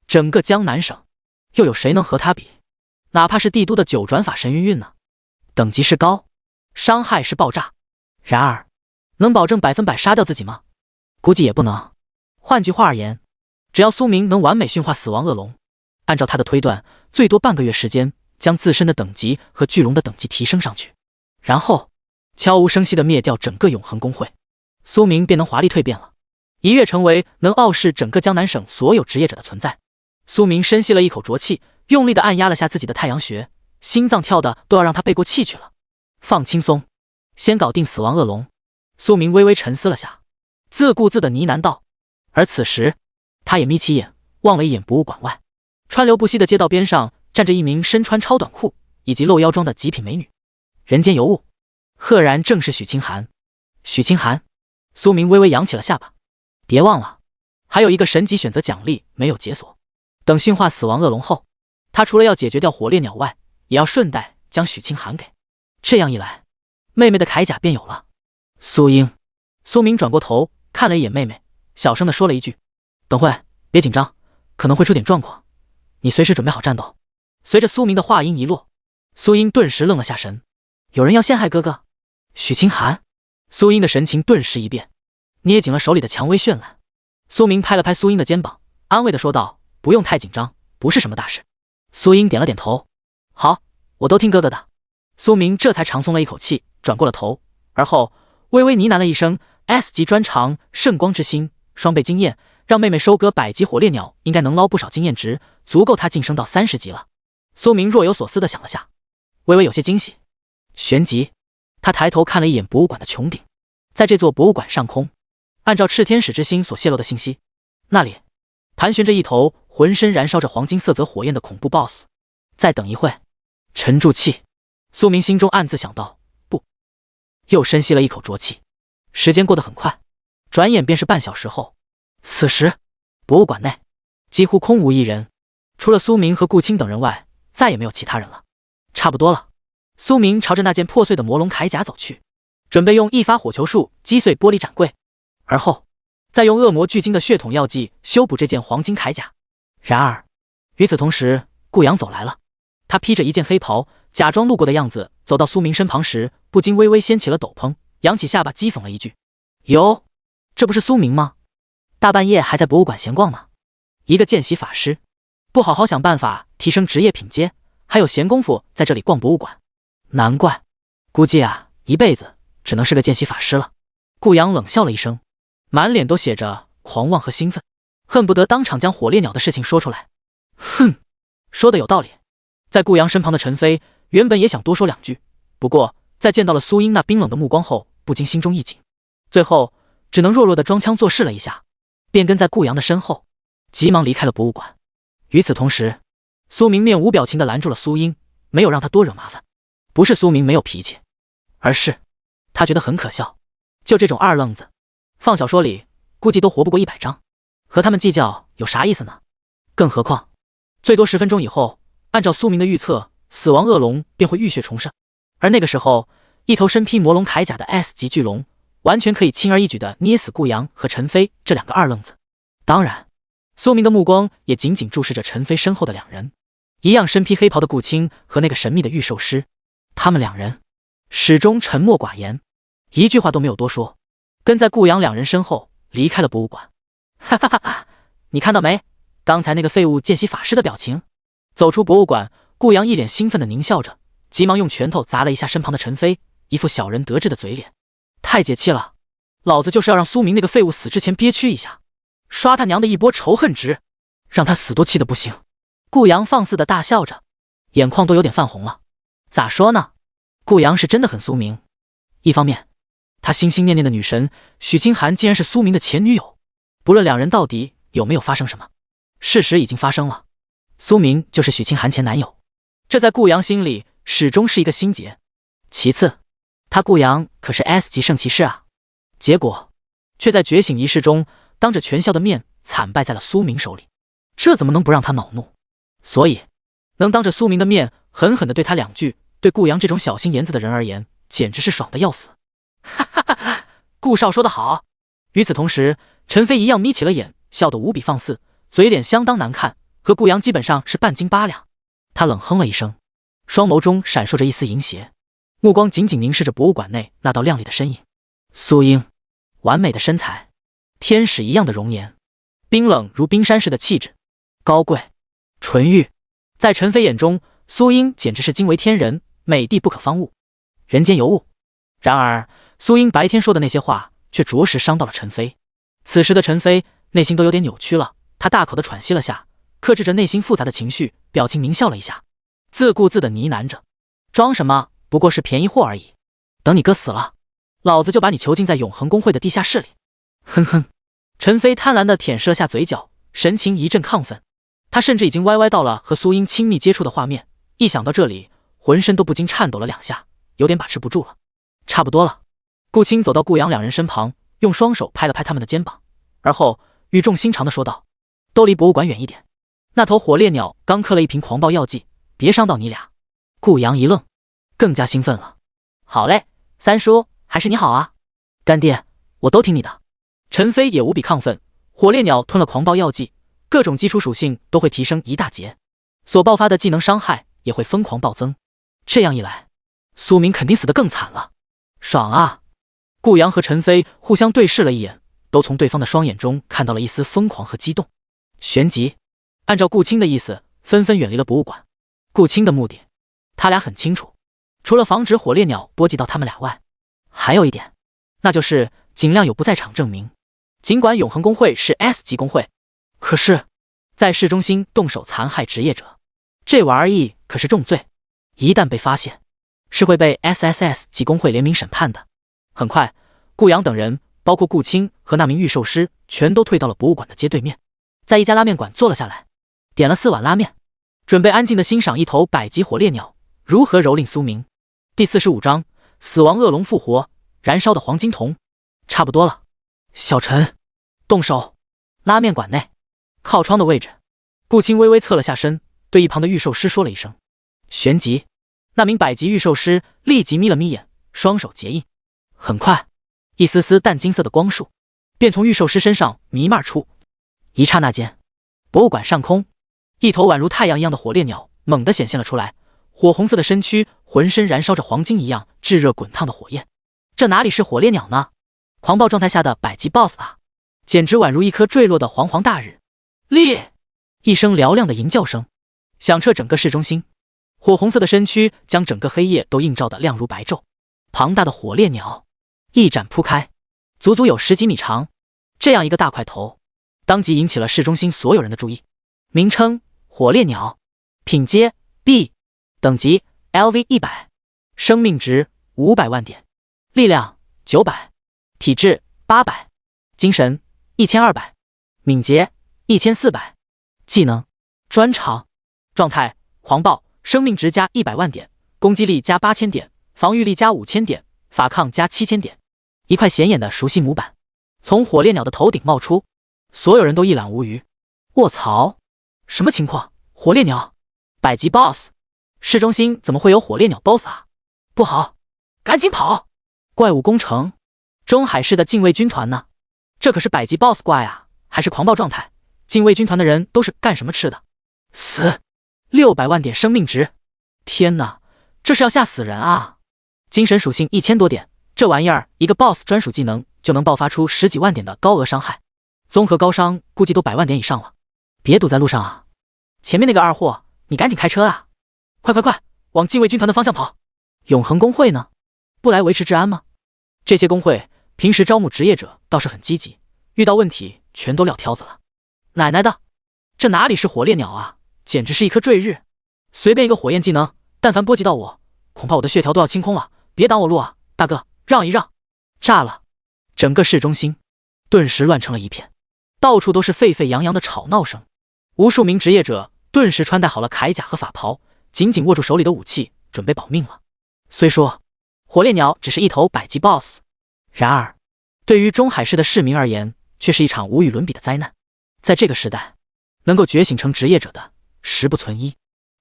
Speaker 1: 整个江南省又有谁能和他比？哪怕是帝都的9转法神云韵呢？等级是高，伤害是爆炸，然而能保证100%杀掉自己吗？估计也不能。换句话而言，只要苏明能完美驯化死亡恶龙，按照他的推断，最多半个月时间将自身的等级和巨龙的等级提升上去，然后悄无声息地灭掉整个永恒公会，苏明便能华丽蜕变了，一跃成为能傲视整个江南省所有职业者的存在。苏明深吸了一口浊气，用力地按压了下自己的太阳穴，心脏跳的都要让他背过气去了。放轻松，先搞定死亡恶龙。苏明微微沉思了下，自顾自地呢喃道。而此时他也眯起眼，望了一眼博物馆外，川流不息的街道边上站着一名身穿超短裤以及露腰装的极品美女。人间尤物，赫然正是许清寒。许清寒，苏明微微扬起了下巴。别忘了，还有一个神级选择奖励没有解锁。等驯化死亡恶龙后，他除了要解决掉火烈鸟外，也要顺带将许清寒给。这样一来，妹妹的铠甲便有了。苏英，苏明转过头看了一眼妹妹，小声的说了一句：“等会，别紧张，可能会出点状况，你随时准备好战斗。”随着苏明的话音一落，苏英顿时愣了下神。有人要陷害哥哥？许清寒？苏英的神情顿时一变，捏紧了手里的蔷薇绚烂。苏明拍了拍苏英的肩膀，安慰的说道：“不用太紧张，不是什么大事。”苏英点了点头：“好，我都听哥哥的。”苏明这才长松了一口气，转过了头，而后微微呢喃了一声 ：“S 级专长圣光之心，双倍经验，让妹妹收割100级火烈鸟，应该能捞不少经验值，足够她晋升到30级了。”苏明若有所思的想了下，微微有些惊喜。旋即，他抬头看了一眼博物馆的穹顶，在这座博物馆上空，按照炽天使之心所泄露的信息，那里盘旋着一头浑身燃烧着黄金色泽火焰的恐怖 BOSS。再等一会，沉住气。苏明心中暗自想到，不，又深吸了一口浊气。时间过得很快，转眼便是半小时后。此时，博物馆内几乎空无一人，除了苏明和顾青等人外，再也没有其他人了。差不多了。苏明朝着那件破碎的魔龙铠甲走去，准备用一发火球术击碎玻璃展柜，而后再用恶魔巨鲸的血统药剂修补这件黄金铠甲。然而，与此同时，顾阳走来了。他披着一件黑袍，假装路过的样子，走到苏明身旁时，不禁微微掀起了斗篷，扬起下巴讥讽了一句：“哟，这不是苏明吗？大半夜还在博物馆闲逛呢。一个见习法师，不好好想办法提升职业品阶，还有闲工夫在这里逛博物馆。难怪，估计啊，一辈子只能是个见习法师了。”顾阳冷笑了一声，满脸都写着狂妄和兴奋，恨不得当场将火烈鸟的事情说出来。哼，说的有道理。在顾阳身旁的陈飞原本也想多说两句，不过在见到了苏英那冰冷的目光后，不禁心中一紧，最后只能弱弱的装腔作势了一下，便跟在顾阳的身后，急忙离开了博物馆。与此同时，苏明面无表情的拦住了苏英，没有让他多惹麻烦。不是苏明没有脾气，而是他觉得很可笑。就这种二愣子，放小说里估计都活不过100章，和他们计较有啥意思呢？更何况，最多10分钟以后，按照苏明的预测，死亡恶龙便会浴血重生，而那个时候，一头身披魔龙铠甲的 S 级巨龙，完全可以轻而易举的捏死顾阳和陈飞这两个二愣子。当然，苏明的目光也紧紧注视着陈飞身后的两人，一样身披黑袍的顾青和那个神秘的御兽师。他们两人始终沉默寡言，一句话都没有多说，跟在顾阳两人身后离开了博物馆。哈哈哈哈！你看到没？刚才那个废物见习法师的表情。走出博物馆，顾阳一脸兴奋的狞笑着，急忙用拳头砸了一下身旁的陈飞，一副小人得志的嘴脸。太解气了，老子就是要让苏明那个废物死之前憋屈一下，刷他娘的一波仇恨值，让他死都气得不行。顾阳放肆的大笑着，眼眶都有点泛红了。咋说呢？顾阳是真的很苏明。一方面，他心心念念的女神许清寒竟然是苏明的前女友，不论两人到底有没有发生什么，事实已经发生了，苏明就是许清寒前男友，这在顾阳心里始终是一个心结。其次，他顾阳可是 S 级圣骑士啊，结果却在觉醒仪式中当着全校的面惨败在了苏明手里，这怎么能不让他恼怒？所以，能当着苏明的面狠狠地对他两句，对顾阳这种小心眼子的人而言，简直是爽得要死。哈哈哈哈！顾少说得好。与此同时，陈飞一样眯起了眼，笑得无比放肆，嘴脸相当难看，和顾阳基本上是半斤八两。他冷哼了一声，双眸中闪烁着一丝淫邪，目光紧紧凝视着博物馆内那道亮丽的身影。苏英，完美的身材，天使一样的容颜，冰冷如冰山似的气质，高贵纯欲。在陈飞眼中，苏英简直是惊为天人，美帝不可方物，人间尤物。然而，苏英白天说的那些话，却着实伤到了陈飞。此时的陈飞内心都有点扭曲了，他大口的喘息了下，克制着内心复杂的情绪，表情狞笑了一下，自顾自的呢喃着：“装什么？不过是便宜货而已。等你哥死了，老子就把你囚禁在永恒公会的地下室里。”哼哼，陈飞贪婪的舔舐了下嘴角，神情一阵亢奋。他甚至已经歪歪到了和苏英亲密接触的画面，一想到这里，浑身都不禁颤抖了两下，有点把持不住了。差不多了。顾青走到顾阳两人身旁，用双手拍了拍他们的肩膀，而后语重心长地说道：“都离博物馆远一点。那头火烈鸟刚嗑了一瓶狂暴药剂，别伤到你俩。”顾阳一愣，更加兴奋了。好嘞，三叔，还是你好啊。干爹，我都听你的。陈飞也无比亢奋，火烈鸟吞了狂暴药剂，各种基础属性都会提升一大截，所爆发的技能伤害也会疯狂暴增。这样一来，苏明肯定死得更惨了。爽啊！顾阳和陈飞互相对视了一眼，都从对方的双眼中看到了一丝疯狂和激动。旋即，按照顾青的意思，纷纷远离了博物馆。顾青的目的，他俩很清楚，除了防止火烈鸟波及到他们俩外，还有一点，那就是尽量有不在场证明。尽管永恒公会是 S 级公会，可是，在市中心动手残害职业者，这玩意可是重罪，一旦被发现，是会被 SSS 级公会联名审判的。很快，顾阳等人，包括顾青和那名御兽师，全都退到了博物馆的街对面，在一家拉面馆坐了下来，点了4碗拉面，准备安静的欣赏一头百级火烈鸟如何蹂躏苏明。第45章死亡恶龙复活，燃烧的黄金铜。差不多了，小陈，动手。拉面馆内，靠窗的位置，顾青微微侧了下身，对一旁的御兽师说了一声。旋即，那名百级御兽师立即眯了眯眼，双手结印。很快，一丝丝淡金色的光束便从御兽师身上弥漫出。一刹那间，博物馆上空，一头宛如太阳一样的火烈鸟猛地显现了出来，火红色的身躯浑身燃烧着黄金一样炙热滚烫的火焰。这哪里是火烈鸟呢？狂暴状态下的百级 BOSS 啊！简直宛如一颗坠落的煌煌大日。烈！一声嘹亮的吟叫声响彻整个市中心，火红色的身躯将整个黑夜都映照得亮如白昼。庞大的火烈鸟一展铺开，足足有10几米长。这样一个大块头，当即引起了市中心所有人的注意。名称：火烈鸟，品阶 B， 等级 LV100， 生命值500万点，力量900，体质800，精神1200，敏捷1400，技能专长，状态狂暴，生命值加100万点，攻击力加8000点，防御力加5000点，法抗加7000点。一块显眼的熟悉模板从火烈鸟的头顶冒出，所有人都一览无余。卧槽，什么情况？火烈鸟百级 BOSS， 市中心怎么会有火烈鸟 BOSS 啊？不好，赶紧跑！怪物攻城，中海市的禁卫军团呢？这可是百级 BOSS 怪啊，还是狂暴状态，禁卫军团的人都是干什么吃的？死！600万点生命值，天哪，这是要吓死人啊！精神属性1000多点，这玩意儿一个 BOSS 专属技能就能爆发出10几万点的高额伤害，综合高伤估计都100万点以上了。别堵在路上啊！前面那个二货，你赶紧开车啊！快快快，往禁卫军团的方向跑！永恒公会呢？不来维持治安吗？这些公会平时招募职业者倒是很积极，遇到问题全都撂挑子了。奶奶的，这哪里是火烈鸟啊，简直是一颗坠日！随便一个火焰技能，但凡波及到我，恐怕我的血条都要清空了。别挡我路啊，大哥，让一让！炸了！整个市中心顿时乱成了一片，到处都是沸沸扬扬的吵闹声。无数名职业者顿时穿戴好了铠甲和法袍，紧紧握住手里的武器，准备保命了。虽说火烈鸟只是一头百级 BOSS， 然而对于中海市的市民而言，却是一场无与伦比的灾难。在这个时代，能够觉醒成职业者的10不存1，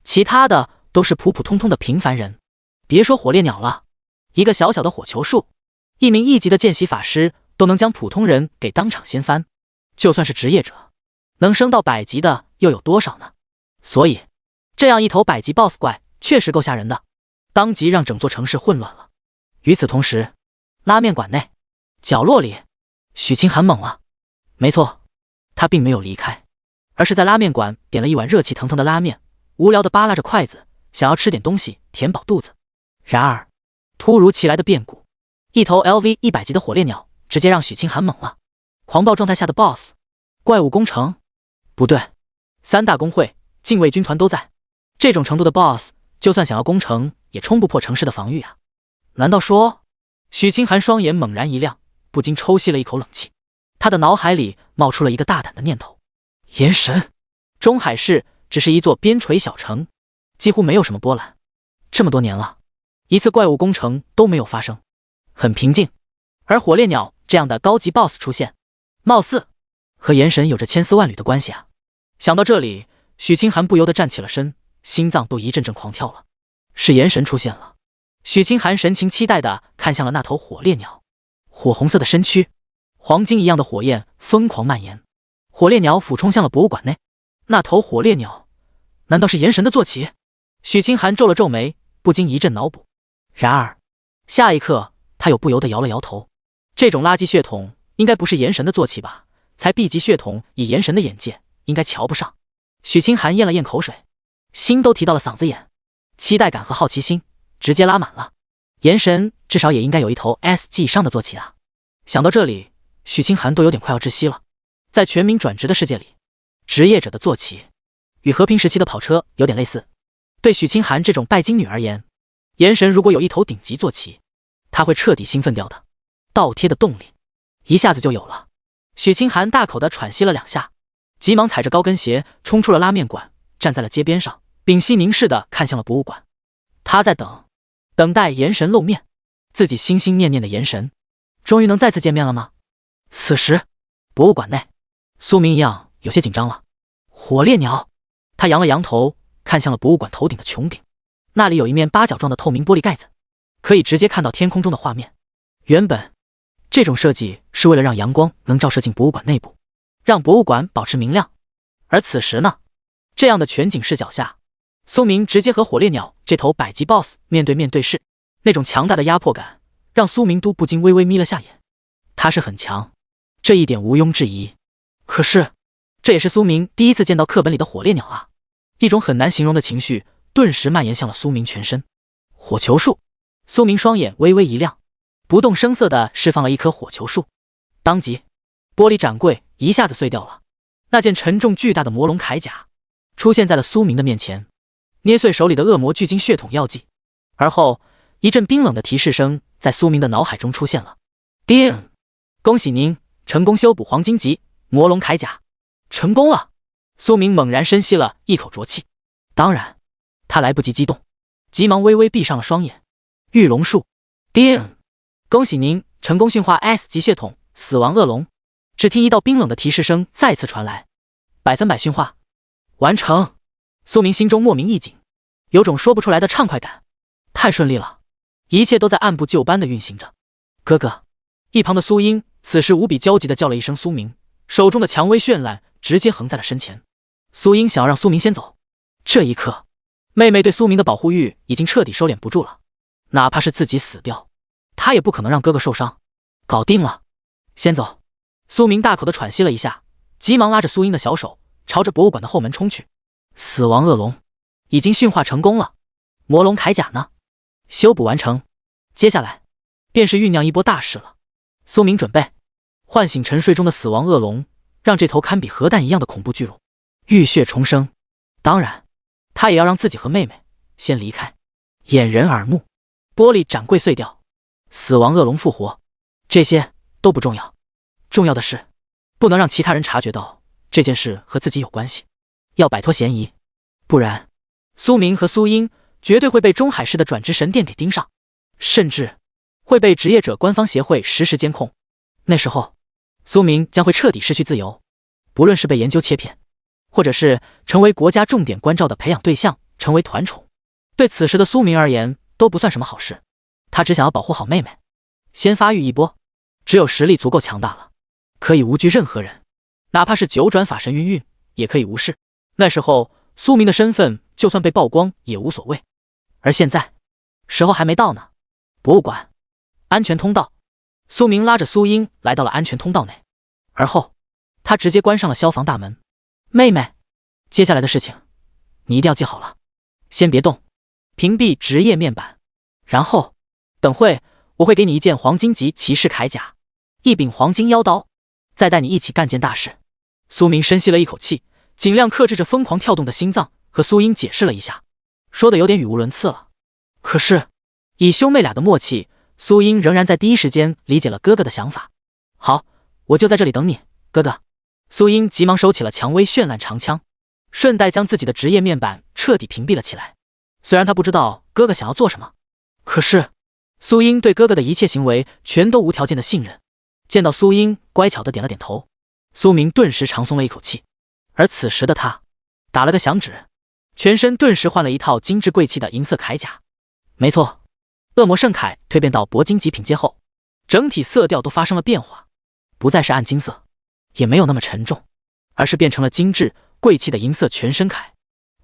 Speaker 1: 其他的都是普普通通的平凡人。别说火烈鸟了，一个小小的火球术，一名1级的见习法师都能将普通人给当场掀翻。就算是职业者，能升到100级的又有多少呢？所以，这样一头百级 BOSS 怪确实够吓人的，当即让整座城市混乱了。与此同时，拉面馆内角落里，许清寒懵了。没错，他并没有离开，而是在拉面馆点了一碗热气腾腾的拉面，无聊地扒拉着筷子，想要吃点东西填饱肚子。然而，突如其来的变故，一头 LV100级的火烈鸟直接让许清寒懵了。狂暴状态下的 BOSS， 怪物攻城？不对，3大公会、禁卫军团都在，这种程度的 BOSS， 就算想要攻城，也冲不破城市的防御啊！难道说……许清寒双眼猛然一亮，不禁抽吸了一口冷气。他的脑海里冒出了一个大胆的念头：炎神。中海市只是一座边陲小城，几乎没有什么波澜。这么多年了，一次怪物攻城都没有发生，很平静。而火烈鸟这样的高级 BOSS 出现，貌似和炎神有着千丝万缕的关系啊！想到这里，许清寒不由得站起了身，心脏都一阵阵狂跳了。是炎神出现了。许清寒神情期待地看向了那头火烈鸟，火红色的身躯，黄金一样的火焰疯狂蔓延。火烈鸟俯冲向了博物馆内。那头火烈鸟，难道是炎神的坐骑？许清寒皱了皱眉，不禁一阵脑补。然而，下一刻他又不由得摇了摇头。这种垃圾血统应该不是炎神的坐骑吧？才 B 级血统，以炎神的眼界，应该瞧不上。许清寒咽了咽口水，心都提到了嗓子眼，期待感和好奇心直接拉满了。炎神至少也应该有一头 S 级以上的坐骑啊！想到这里，许清寒都有点快要窒息了。在全民转职的世界里，职业者的坐骑与和平时期的跑车有点类似。对许清寒这种拜金女而言，炎神如果有一头顶级坐骑，他会彻底兴奋掉的。倒贴的动力一下子就有了。许清寒大口地喘息了2下，急忙踩着高跟鞋冲出了拉面馆，站在了街边上，屏息凝视地看向了博物馆。他在等待炎神露面。自己心心念念的炎神，终于能再次见面了吗？此时，博物馆内，苏明一样有些紧张了。火烈鸟，他扬了扬头，看向了博物馆头顶的穹顶，那里有一面八角状的透明玻璃盖子，可以直接看到天空中的画面。原本这种设计是为了让阳光能照射进博物馆内部，让博物馆保持明亮。而此时呢，这样的全景视角下，苏明直接和火烈鸟这头百级 BOSS 面对面对视，那种强大的压迫感让苏明都不禁微微眯了下眼。他是很强，这一点毋庸置疑。可是这也是苏明第一次见到课本里的火烈鸟啊！一种很难形容的情绪顿时蔓延向了苏明全身。火球术，苏明双眼微微一亮，不动声色地释放了一颗火球术。当即，玻璃展柜一下子碎掉了，那件沉重巨大的魔龙铠甲出现在了苏明的面前，捏碎手里的恶魔巨鲸血统药剂。而后，一阵冰冷的提示声在苏明的脑海中出现了。叮！恭喜您成功修补黄金级魔龙铠甲。成功了！苏明猛然深吸了一口浊气，当然，他来不及激动，急忙微微闭上了双眼。御龙术。叮！恭喜您成功驯化 S 级血统死亡恶龙。只听一道冰冷的提示声再次传来：100%驯化完成。苏明心中莫名一紧，有种说不出来的畅快感。太顺利了，一切都在按部就班地运行着。哥哥，一旁的苏英此时无比焦急地叫了一声苏明，手中的蔷薇绚烂直接横在了身前。苏英想要让苏明先走，这一刻，妹妹对苏明的保护欲已经彻底收敛不住了，哪怕是自己死掉，她也不可能让哥哥受伤。搞定了，先走。苏明大口地喘息了一下，急忙拉着苏英的小手，朝着博物馆的后门冲去。死亡恶龙已经驯化成功了，魔龙铠甲呢？修补完成，接下来便是酝酿一波大事了。苏明准备唤醒沉睡中的死亡恶龙，让这头堪比核弹一样的恐怖巨龙浴血重生。当然，他也要让自己和妹妹先离开，掩人耳目。玻璃展柜碎掉，死亡恶龙复活，这些都不重要，重要的是不能让其他人察觉到这件事和自己有关系，要摆脱嫌疑，不然苏明和苏英绝对会被中海市的转职神殿给盯上，甚至会被职业者官方协会实时监控。那时候，苏明将会彻底失去自由，不论是被研究切片，或者是成为国家重点关照的培养对象，成为团宠，对此时的苏明而言都不算什么好事。他只想要保护好妹妹，先发育一波，只有实力足够强大了，可以无惧任何人，哪怕是九转法神云韵也可以无视。那时候苏明的身份就算被曝光也无所谓。而现在，时候还没到呢。博物馆安全通道，苏明拉着苏英来到了安全通道内，而后他直接关上了消防大门。妹妹，接下来的事情你一定要记好了，先别动，屏蔽职业面板，然后等会我会给你一件黄金级骑士铠甲，一柄黄金妖刀，再带你一起干件大事。苏明深吸了一口气，尽量克制着疯狂跳动的心脏，和苏英解释了一下，说的有点语无伦次了。可是以兄妹俩的默契，苏英仍然在第一时间理解了哥哥的想法。好，我就在这里等你，哥哥。苏英急忙收起了蔷薇绚烂长枪，顺带将自己的职业面板彻底屏蔽了起来。虽然他不知道哥哥想要做什么，可是苏英对哥哥的一切行为全都无条件的信任。见到苏英乖巧的点了点头，苏明顿时长松了一口气，而此时的他打了个响指，全身顿时换了一套精致贵气的银色铠甲。没错，恶魔圣铠蜕变到铂金级品阶后，整体色调都发生了变化，不再是暗金色，也没有那么沉重，而是变成了精致贵气的银色全身铠，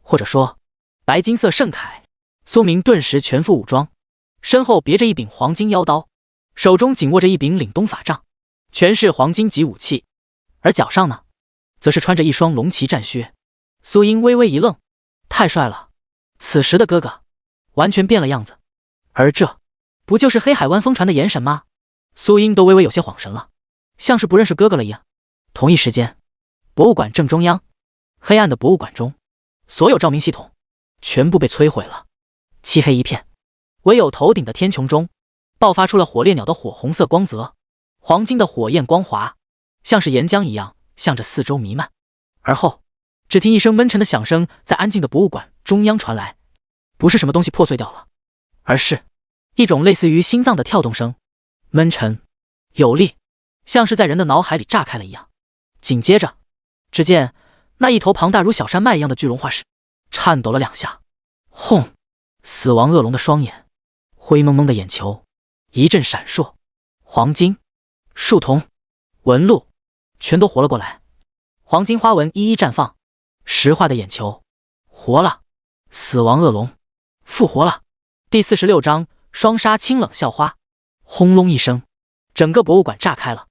Speaker 1: 或者说白金色圣铠。苏明顿时全副武装，身后别着一柄黄金腰刀，手中紧握着一柄凛冬法杖，全是黄金级武器，而脚上呢，则是穿着一双龙旗战靴。苏英微微一愣，太帅了，此时的哥哥完全变了样子，而这不就是黑海湾风传的炎神吗？苏英都微微有些恍神了，像是不认识哥哥了一样。同一时间，博物馆正中央，黑暗的博物馆中，所有照明系统全部被摧毁了，漆黑一片，唯有头顶的天穹中爆发出了火烈鸟的火红色光泽，黄金的火焰光华像是岩浆一样向着四周弥漫。而后只听一声闷沉的响声在安静的博物馆中央传来，不是什么东西破碎掉了，而是一种类似于心脏的跳动声，闷沉有力，像是在人的脑海里炸开了一样。紧接着，只见那一头庞大如小山脉一样的巨龙化石颤抖了2下，轰！死亡恶龙的双眼，灰蒙蒙的眼球一阵闪烁，黄金、树瞳、纹路全都活了过来，黄金花纹一一绽放，石化的眼球活了，死亡恶龙复活了。第46章双杀清冷校花。轰隆一声，整个博物馆炸开了，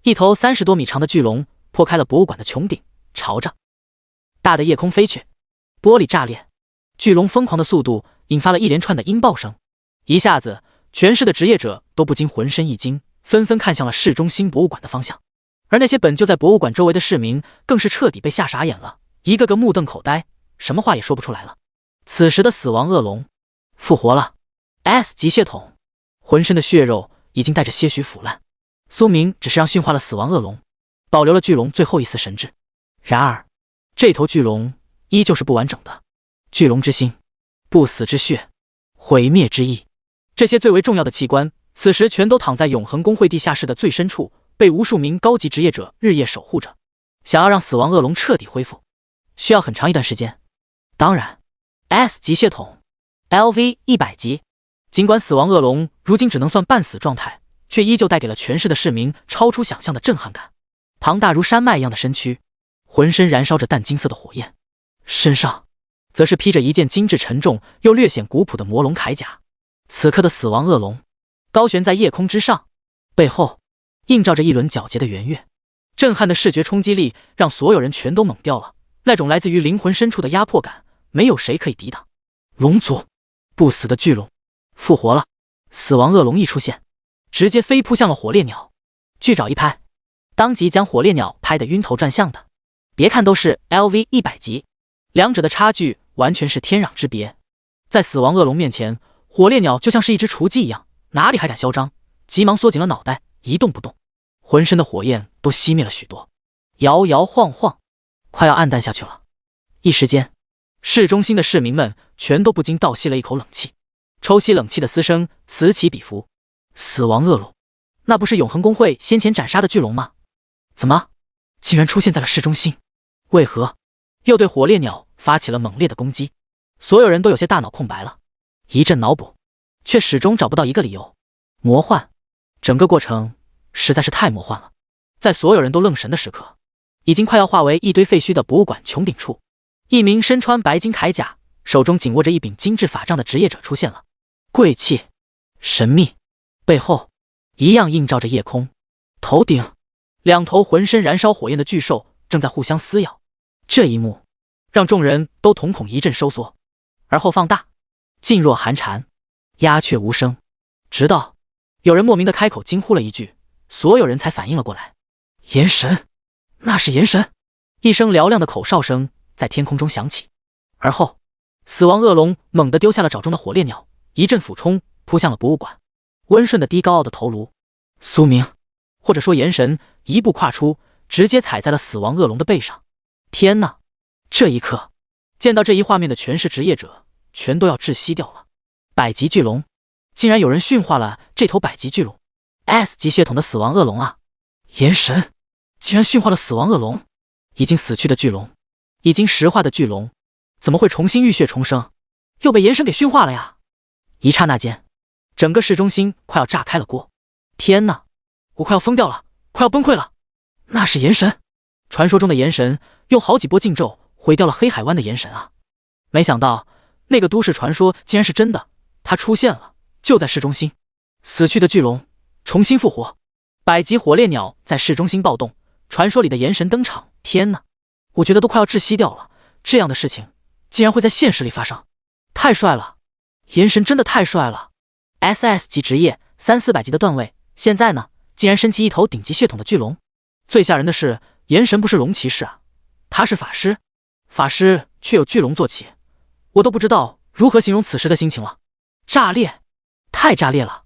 Speaker 1: 一头30多米长的巨龙破开了博物馆的穹顶，朝着大的夜空飞去，玻璃炸裂，巨龙疯狂的速度引发了一连串的音爆声，一下子全市的职业者都不禁浑身一惊，纷纷看向了市中心博物馆的方向。而那些本就在博物馆周围的市民更是彻底被吓傻眼了，一个个目瞪口呆，什么话也说不出来了。此时的死亡恶龙复活了 ，S 级血统，浑身的血肉已经带着些许腐烂。苏明只是让驯化了死亡恶龙，保留了巨龙最后一丝神智。然而这头巨龙依旧是不完整的，巨龙之心，不死之血，毁灭之意，这些最为重要的器官此时全都躺在永恒公会地下室的最深处，被无数名高级职业者日夜守护着。想要让死亡恶龙彻底恢复，需要很长一段时间。当然 S 级血统 LV 100级，尽管死亡恶龙如今只能算半死状态，却依旧带给了全市的市民超出想象的震撼感。庞大如山脉一样的身躯，浑身燃烧着淡金色的火焰，身上则是披着一件精致沉重又略显古朴的魔龙铠甲。此刻的死亡恶龙高悬在夜空之上，背后映照着一轮皎洁的圆月，震撼的视觉冲击力让所有人全都懵掉了，那种来自于灵魂深处的压迫感，没有谁可以抵挡。龙族，不死的巨龙复活了。死亡恶龙一出现，直接飞扑向了火烈鸟，巨爪一拍，当即将火烈鸟拍得晕头转向的。别看都是 LV 100级，两者的差距完全是天壤之别。在死亡恶龙面前，火烈鸟就像是一只雏鸡一样，哪里还敢嚣张，急忙缩紧了脑袋，一动不动，浑身的火焰都熄灭了许多，摇摇晃晃，快要暗淡下去了。一时间，市中心的市民们全都不禁倒吸了一口冷气，抽吸冷气的嘶声此起彼伏。死亡恶龙，那不是永恒公会先前斩杀的巨龙吗？怎么竟然出现在了市中心？为何又对火烈鸟发起了猛烈的攻击？所有人都有些大脑空白了，一阵脑补，却始终找不到一个理由。魔幻，整个过程实在是太魔幻了。在所有人都愣神的时刻，已经快要化为一堆废墟的博物馆穹顶处，一名身穿白金铠甲，手中紧握着一柄精致法杖的职业者出现了，贵气神秘，背后一样映照着夜空。头顶两头浑身燃烧火焰的巨兽正在互相撕咬，这一幕让众人都瞳孔一阵收缩，而后放大，噤若寒蝉，鸦雀无声。直到有人莫名的开口惊呼了一句，所有人才反应了过来，炎神，那是炎神！一声嘹亮的口哨声在天空中响起，而后死亡恶龙猛地丢下了爪中的火烈鸟，一阵俯冲扑向了博物馆，温顺的低高傲的头颅。苏明，或者说炎神，一步跨出，直接踩在了死亡恶龙的背上。天哪！这一刻，见到这一画面的全市职业者全都要窒息掉了。百级巨龙，竟然有人驯化了这头百级巨龙， S 级血统的死亡恶龙啊！炎神，竟然驯化了死亡恶龙，已经死去的巨龙，已经石化的巨龙，怎么会重新浴血重生？又被炎神给驯化了呀！一刹那间，整个市中心快要炸开了锅。天哪，我快要疯掉了，快要崩溃了！那是炎神，传说中的炎神，用好几波禁咒毁掉了黑海湾的炎神啊！没想到那个都市传说竟然是真的，他出现了，就在市中心。死去的巨龙重新复活，百级火烈鸟在市中心暴动，传说里的炎神登场。天哪，我觉得都快要窒息掉了，这样的事情竟然会在现实里发生，太帅了！炎神真的太帅了。SS 级职业300-400级的段位，现在呢竟然身骑一头顶级血统的巨龙。最吓人的是，炎神不是龙骑士啊，他是法师，法师却有巨龙坐骑，我都不知道如何形容此时的心情了。炸裂，太炸裂了！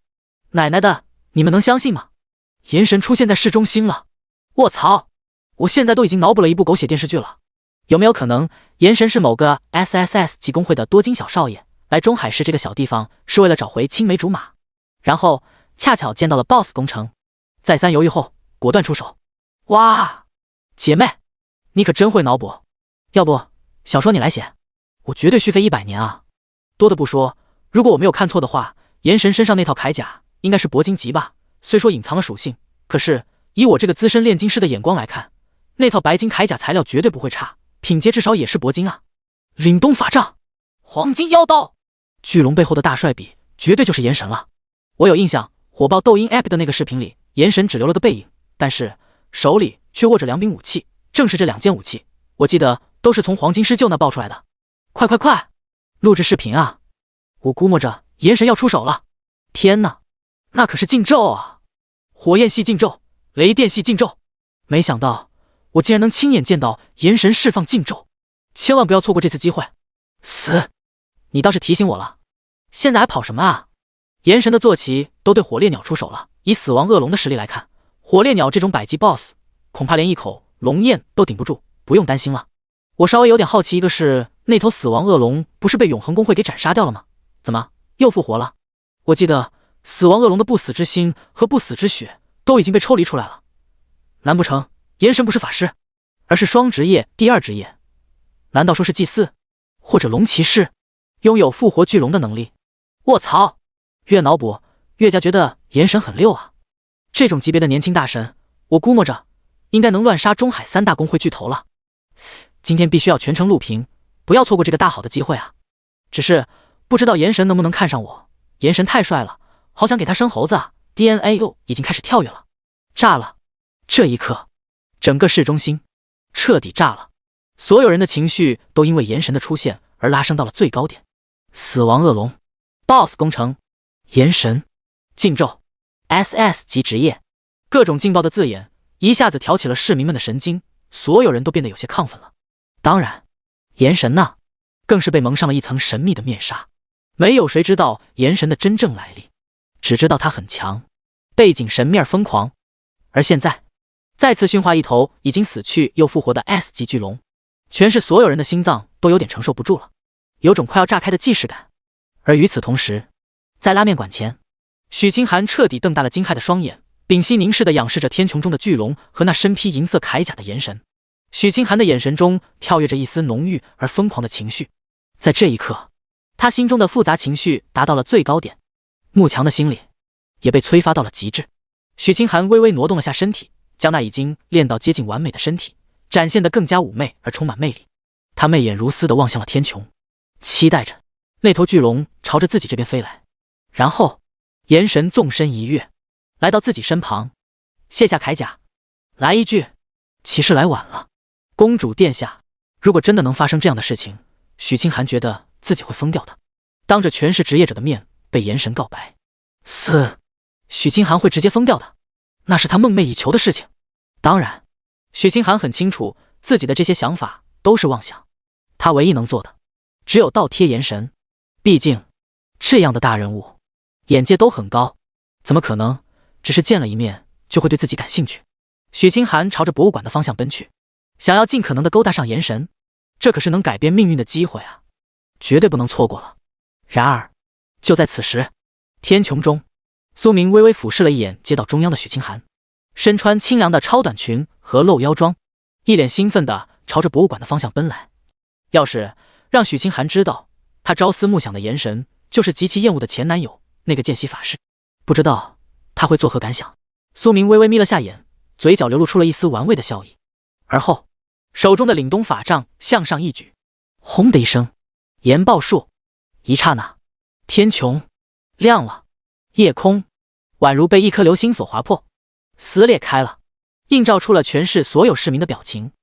Speaker 1: 奶奶的，你们能相信吗？炎神出现在市中心了！卧槽，我现在都已经脑补了一部狗血电视剧了。有没有可能炎神是某个 SSS 级公会的多金小少爷，来中海市这个小地方是为了找回青梅竹马，然后恰巧见到了 BOSS 工程，再三犹豫后果断出手。哇，姐妹，你可真会脑补，要不小说你来写，我绝对续费100年啊！多的不说，如果我没有看错的话，炎神身上那套铠甲应该是铂金级吧，虽说隐藏了属性，可是以我这个资深炼金师的眼光来看，那套白金铠甲材料绝对不会差，品阶至少也是铂金啊！凛冬法杖，黄金妖刀，巨龙背后的大帅比绝对就是炎神了。我有印象，火爆抖音 app 的那个视频里，炎神只留了个背影，但是手里却握着2柄武器，正是这2件武器，我记得都是从黄金狮鹫那爆出来的。快，录制视频啊！我估摸着炎神要出手了。天哪，那可是禁咒啊！火焰系禁咒，雷电系禁咒，没想到我竟然能亲眼见到炎神释放禁咒，千万不要错过这次机会！死！你倒是提醒我了，现在还跑什么啊？炎神的坐骑都对火烈鸟出手了，以死亡恶龙的实力来看，火烈鸟这种百级 BOSS 恐怕连一口龙焰都顶不住，不用担心了。我稍微有点好奇一个是，那头死亡恶龙不是被永恒公会给斩杀掉了吗？怎么又复活了？我记得死亡恶龙的不死之心和不死之血都已经被抽离出来了，难不成炎神不是法师，而是双职业第2职业？难道说是祭司或者龙骑士，拥有复活巨龙的能力？卧槽，越脑补越加觉得炎神很溜啊！这种级别的年轻大神，我估摸着应该能乱杀中海3大公会巨头了。今天必须要全程录屏，不要错过这个大好的机会啊！只是不知道炎神能不能看上我，炎神太帅了，好想给他生猴子啊 ！DNA 又已经开始跳跃了，炸了！这一刻，整个市中心彻底炸了，所有人的情绪都因为炎神的出现而拉升到了最高点。死亡恶龙 BOSS 攻城，炎神禁咒 SS 级职业，各种劲爆的字眼一下子挑起了市民们的神经，所有人都变得有些亢奋了。当然，炎神呢，更是被蒙上了一层神秘的面纱，没有谁知道炎神的真正来历，只知道他很强，背景神秘而疯狂。而现在，再次驯化一头已经死去又复活的 S 级巨龙，全市所有人的心脏都有点承受不住了，有种快要炸开的既视感。而与此同时，在拉面馆前，许清寒彻底瞪大了惊骇的双眼，屏息凝视地仰视着天穹中的巨龙和那身披银色铠甲的炎神。许清寒的眼神中跳跃着一丝浓郁而疯狂的情绪，在这一刻，他心中的复杂情绪达到了最高点，慕强的心理也被催发到了极致。许清寒微微挪动了下身体，将那已经练到接近完美的身体展现得更加妩媚而充满魅力。他媚眼如丝地望向了天穹，期待着那头巨龙朝着自己这边飞来。然后炎神纵身一跃，来到自己身旁，卸下铠甲，来一句：骑士来晚了。公主殿下，如果真的能发生这样的事情，许清寒觉得自己会疯掉的。当着全市职业者的面被炎神告白，许清寒会直接疯掉的，那是他梦寐以求的事情。当然，许清寒很清楚自己的这些想法都是妄想，他唯一能做的只有倒贴炎神。毕竟这样的大人物眼界都很高，怎么可能只是见了一面就会对自己感兴趣？许清寒朝着博物馆的方向奔去，想要尽可能的勾搭上炎神，这可是能改变命运的机会啊，绝对不能错过了。然而就在此时，天穹中，苏明微微俯视了一眼街道中央的许清寒，身穿清凉的超短裙和露腰装，一脸兴奋地朝着博物馆的方向奔来。要是让许清寒知道，他朝思暮想的炎神就是极其厌恶的前男友那个见习法师，不知道他会作何感想。苏明微微眯了下眼，嘴角流露出了一丝玩味的笑意，而后手中的凛冬法杖向上一举，轰的一声，岩爆术。一刹那，天穹亮了，夜空宛如被一颗流星所划破，撕裂开了，映照出了全市所有市民的表情，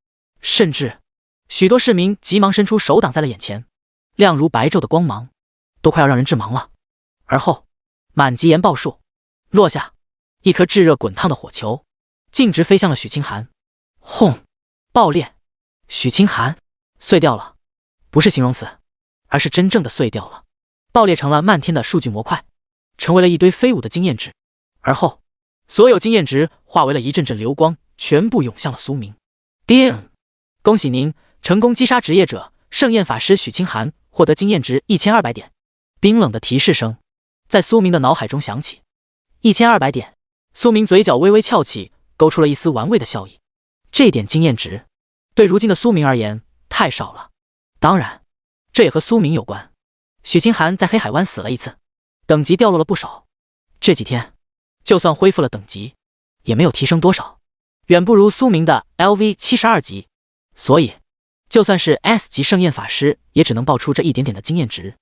Speaker 1: 甚至许多市民急忙伸出手挡在了眼前，亮如白昼的光芒都快要让人致盲了。而后满级岩爆术落下，一颗炙热滚烫的火球径直飞向了许清寒，轰，爆裂，许清寒碎掉了，不是形容词，而是真正的碎掉了，爆裂成了漫天的数据模块，成为了一堆飞舞的经验值。而后所有经验值化为了一阵阵流光，全部涌向了苏明。叮！恭喜您成功击杀职业者盛宴法师许清寒，获得经验值1200点。冰冷的提示声在苏明的脑海中响起。1200点，苏明嘴角微微翘起，勾出了一丝玩味的笑意。这点经验值对如今的苏明而言太少了，当然这也和苏明有关。许清寒在黑海湾死了一次，等级掉落了不少，这几天就算恢复了等级，也没有提升多少，远不如苏明的 LV 72级，所以就算是 S 级盛宴法师也只能爆出这一点点的经验值。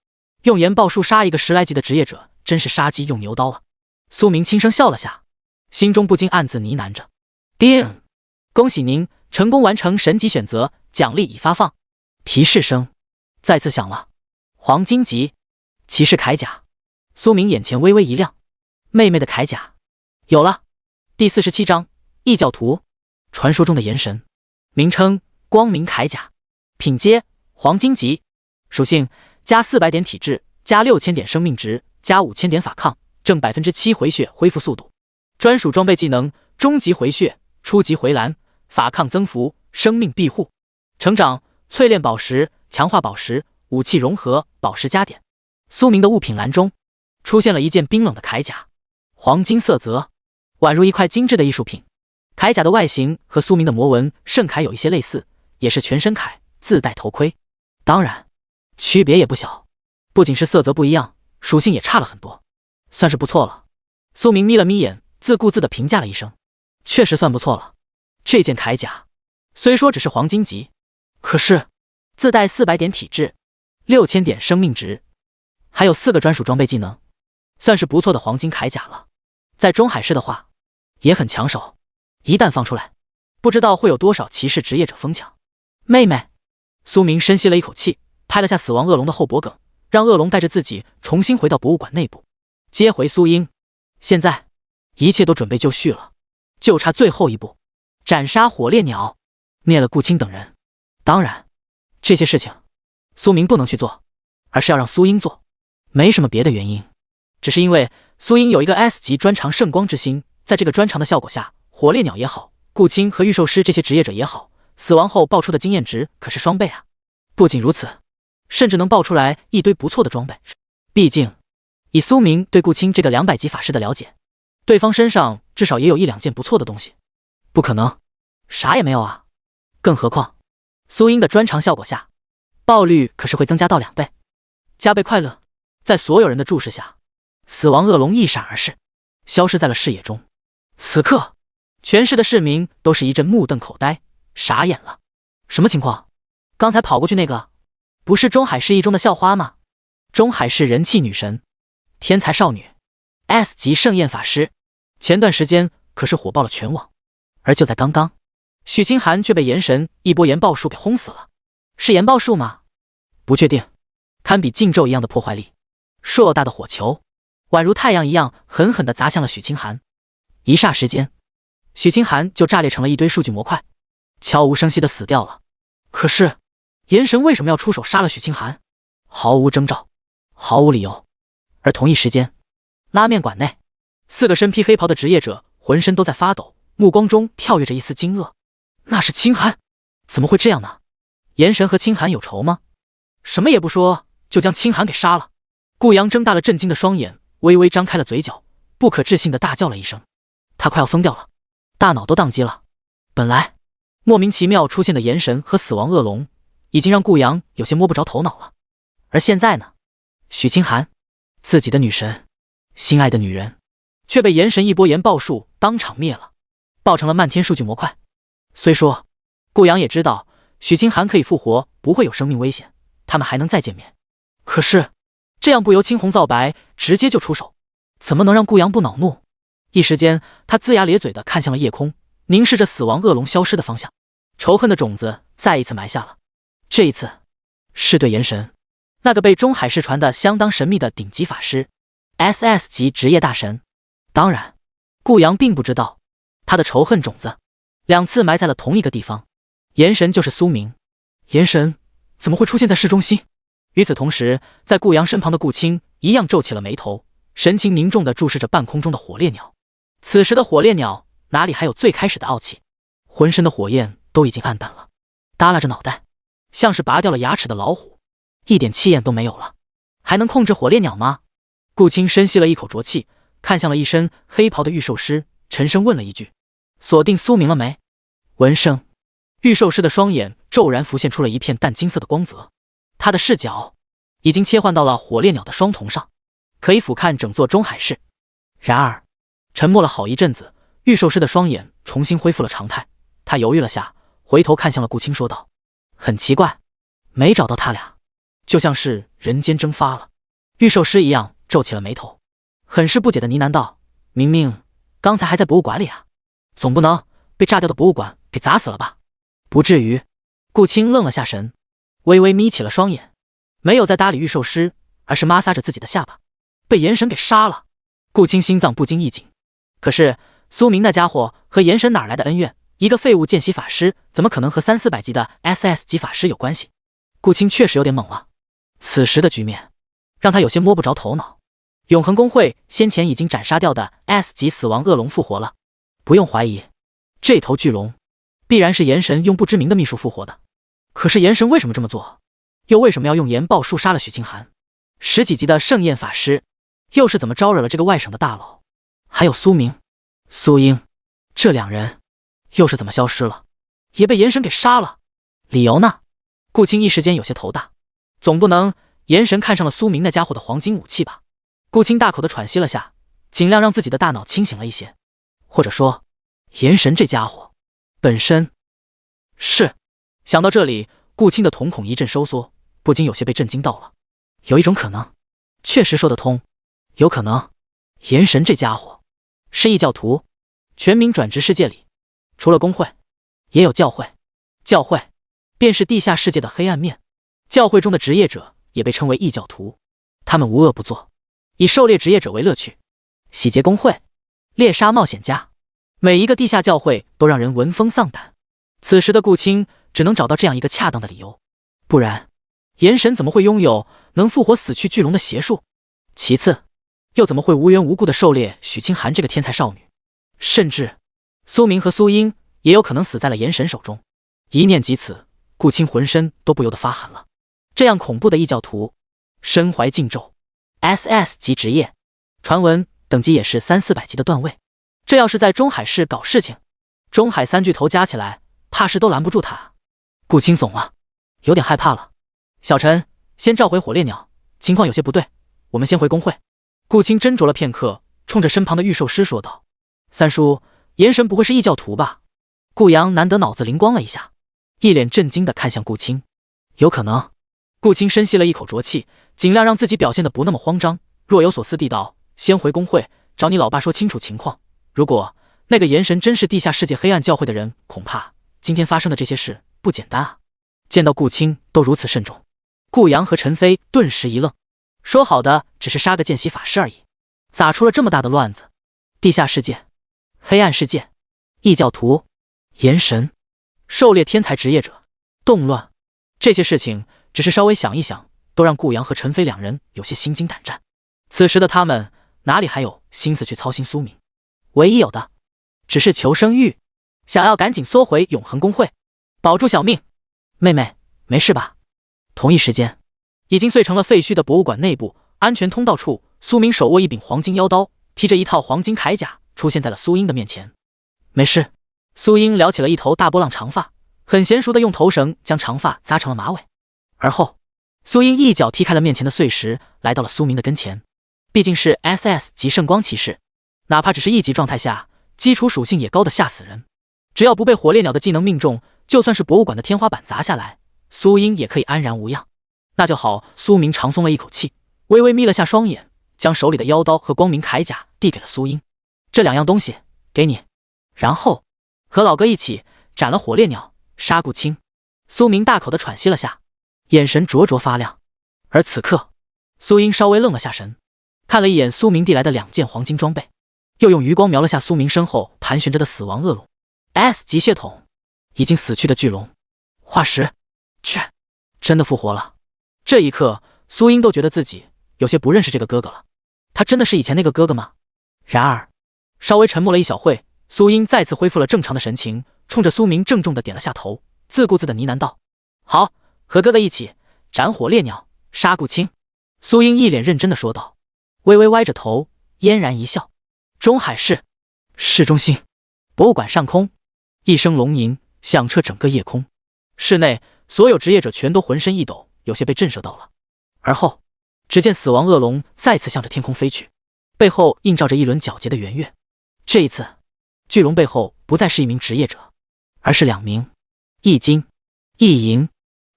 Speaker 1: 用岩爆术杀一个10来级的职业者，真是杀鸡用牛刀了。苏明轻声笑了下，心中不禁暗自呢喃着。叮！恭喜您成功完成神级选择，奖励已发放。提示声再次响了。黄金级骑士铠甲。苏明眼前微微一亮，妹妹的铠甲有了。第47章异教徒，传说中的炎神。名称光明铠甲，品阶黄金级，属性加400点体质，加6000点生命值，加5000点法抗，正 7% 回血恢复速度。专属装备技能终极回血，初级回蓝，法抗增幅，生命庇护。成长淬炼宝石，强化宝石，武器融合，宝石加点。苏明的物品栏中出现了一件冰冷的铠甲，黄金色泽，宛如一块精致的艺术品。铠甲的外形和苏明的魔纹圣铠有一些类似，也是全身铠，自带头盔，当然区别也不小，不仅是色泽不一样，属性也差了很多，算是不错了。苏明眯了眯眼，自顾自地评价了一声，确实算不错了。这件铠甲虽说只是黄金级，可是自带400点体质，6000点生命值，还有4个专属装备技能，算是不错的黄金铠甲了。在中海市的话也很抢手，一旦放出来，不知道会有多少骑士职业者疯抢。妹妹，苏明深吸了一口气，拍了下死亡恶龙的后脖梗，让恶龙带着自己重新回到博物馆内部，接回苏英。现在一切都准备就绪了，就差最后一步，斩杀火烈鸟，灭了顾青等人。当然这些事情苏明不能去做，而是要让苏英做，没什么别的原因，只是因为苏英有一个 S 级专长圣光之心，在这个专长的效果下，火烈鸟也好，顾青和御兽师这些职业者也好，死亡后爆出的经验值可是双倍啊！不仅如此，甚至能爆出来一堆不错的装备。毕竟以苏明对顾青这个200级法师的了解，对方身上至少也有1、2件不错的东西，不可能啥也没有啊！更何况苏英的专长效果下，爆率可是会增加到2倍，加倍快乐。在所有人的注视下，死亡恶龙一闪而逝，消失在了视野中。此刻全市的市民都是一阵目瞪口呆，傻眼了。什么情况？刚才跑过去那个不是中海市一中的校花吗？中海市人气女神，天才少女 S 级盛宴法师，前段时间可是火爆了全网。而就在刚刚，许清寒却被炎神一波岩爆术给轰死了。是岩爆术吗？不确定，堪比禁咒一样的破坏力，硕大的火球宛如太阳一样狠狠地砸向了许清寒。一霎时间，许清寒就炸裂成了一堆数据模块，悄无声息地死掉了。可是炎神为什么要出手杀了许清寒？毫无征兆，毫无理由。而同一时间，拉面馆内4个身披黑袍的职业者浑身都在发抖，目光中跳跃着一丝惊愕。那是清寒，怎么会这样呢？炎神和清寒有仇吗？什么也不说就将清寒给杀了。顾阳睁大了震惊的双眼，微微张开了嘴角，不可置信地大叫了一声。他快要疯掉了，大脑都宕机了。本来莫名其妙出现的炎神和死亡恶龙，已经让顾阳有些摸不着头脑了。而现在呢，许清寒，自己的女神，心爱的女人，却被炎神一波炎爆术当场灭了，爆成了漫天数据模块。虽说顾阳也知道许清寒可以复活，不会有生命危险，他们还能再见面，可是这样不由青红皂白直接就出手，怎么能让顾阳不恼怒？一时间他龇牙咧嘴地看向了夜空，凝视着死亡恶龙消失的方向，仇恨的种子再一次埋下了。这一次是对炎神，那个被中海市传的相当神秘的顶级法师， SS 级职业大神。当然顾阳并不知道，他的仇恨种子2次埋在了同一个地方。炎神就是苏明，炎神怎么会出现在市中心？与此同时，在顾阳身旁的顾青一样皱起了眉头，神情凝重地注视着半空中的火烈鸟。此时的火烈鸟哪里还有最开始的傲气，浑身的火焰都已经暗淡了，耷拉着脑袋，像是拔掉了牙齿的老虎，一点气焰都没有了。还能控制火烈鸟吗？顾青深吸了一口浊气，看向了一身黑袍的御兽师，沉声问了一句：锁定苏明了没？闻声，御兽师的双眼骤然浮现出了一片淡金色的光泽，他的视角已经切换到了火烈鸟的双瞳上，可以俯瞰整座中海市。然而沉默了好一阵子，御兽师的双眼重新恢复了常态，他犹豫了下，回头看向了顾青说道：很奇怪，没找到他俩，就像是人间蒸发了。御兽师一样皱起了眉头，很是不解的呢喃道：明明刚才还在博物馆里啊，总不能被炸掉的博物馆给砸死了吧？不至于。顾青愣了下神，微微眯起了双眼，没有再搭理御兽师，而是摩挲着自己的下巴。被炎神给杀了。顾青心脏不禁一紧，可是苏明那家伙和炎神哪来的恩怨？一个废物见习法师怎么可能和300-400级的 SS 级法师有关系？顾青确实有点懵了。此时的局面让他有些摸不着头脑。永恒公会先前已经斩杀掉的 S 级死亡恶龙复活了，不用怀疑，这头巨龙必然是炎神用不知名的秘术复活的。可是炎神为什么这么做？又为什么要用炎爆术杀了许清寒？10几级的盛宴法师又是怎么招惹了这个外省的大佬？还有苏明、苏英，这2人又是怎么消失了？也被炎神给杀了？理由呢？顾青一时间有些头大，总不能炎神看上了苏明那家伙的黄金武器吧？顾青大口的喘息了下，尽量让自己的大脑清醒了一些。或者说炎神这家伙本身是……想到这里，顾青的瞳孔一阵收缩，不禁有些被震惊到了。有一种可能确实说得通，有可能炎神这家伙是异教徒。全民转职世界里，除了公会也有教会，教会便是地下世界的黑暗面。教会中的职业者也被称为异教徒，他们无恶不作，以狩猎职业者为乐趣。洗劫公会、猎杀冒险家，每一个地下教会都让人闻风丧胆。此时的顾青只能找到这样一个恰当的理由，不然炎神怎么会拥有能复活死去巨龙的邪术？其次，又怎么会无缘无故的狩猎许清寒这个天才少女？甚至苏明和苏英也有可能死在了炎神手中。一念及此，顾青浑身都不由得发寒了。这样恐怖的异教徒，身怀禁咒， SS 级职业，传闻等级也是300-400级的段位。这要是在中海市搞事情，中海3巨头加起来怕是都拦不住他。顾青怂了，有点害怕了。小陈，先召回火烈鸟，情况有些不对，我们先回公会。顾青斟酌了片刻，冲着身旁的御兽师说道：三叔，炎神不会是异教徒吧？顾阳难得脑子灵光了一下，一脸震惊地看向顾青。有可能。顾青深吸了一口浊气，尽量让自己表现得不那么慌张，若有所思地道：先回公会找你老爸说清楚情况，如果那个炎神真是地下世界黑暗教会的人，恐怕今天发生的这些事不简单啊。见到顾青都如此慎重，顾阳和陈飞顿时一愣，说好的只是杀个见习法师而已，咋出了这么大的乱子？地下世界、黑暗世界、异教徒、炎神、狩猎天才职业者、动乱，这些事情只是稍微想一想，都让顾阳和陈飞2人有些心惊胆战。此时的他们哪里还有心思去操心苏明？唯一有的只是求生欲，想要赶紧缩回永恒公会，保住小命。妹妹，没事吧？同一时间，已经碎成了废墟的博物馆内部安全通道处，苏明手握一柄黄金腰刀，提着一套黄金铠甲出现在了苏英的面前。没事。苏英撩起了一头大波浪长发，很娴熟的用头绳将长发扎成了马尾。而后，苏英一脚踢开了面前的碎石，来到了苏明的跟前。毕竟是 SS 级圣光骑士，哪怕只是1级状态下，基础属性也高的吓死人。只要不被火烈鸟的技能命中，就算是博物馆的天花板砸下来，苏英也可以安然无恙。那就好。苏明长松了一口气，微微眯了下双眼，将手里的妖刀和光明铠甲递给了苏英。这2样东西给你，然后和老哥一起斩了火烈鸟杀顾青。苏明大口的喘息了下，眼神灼灼发亮。而此刻，苏英稍微愣了下神，看了一眼苏明递来的2件黄金装备，又用余光瞄了下苏明身后盘旋着的死亡恶龙。S 级血统，已经死去的巨龙化石，去，真的复活了。这一刻，苏英都觉得自己有些不认识这个哥哥了。他真的是以前那个哥哥吗？然而，稍微沉默了一小会，苏英再次恢复了正常的神情，冲着苏明郑重的点了下头，自顾自的呢喃道：“好，和哥哥一起斩火烈鸟杀顾青。”苏英一脸认真的说道，微微歪着头，嫣然一笑。中海市中心博物馆上空，一声龙吟响彻整个夜空。室内所有职业者全都浑身一抖，有些被震慑到了。而后，只见死亡恶龙再次向着天空飞去，背后映照着一轮皎洁的圆月。这一次，巨龙背后不再是一名职业者，而是2名，一金一银。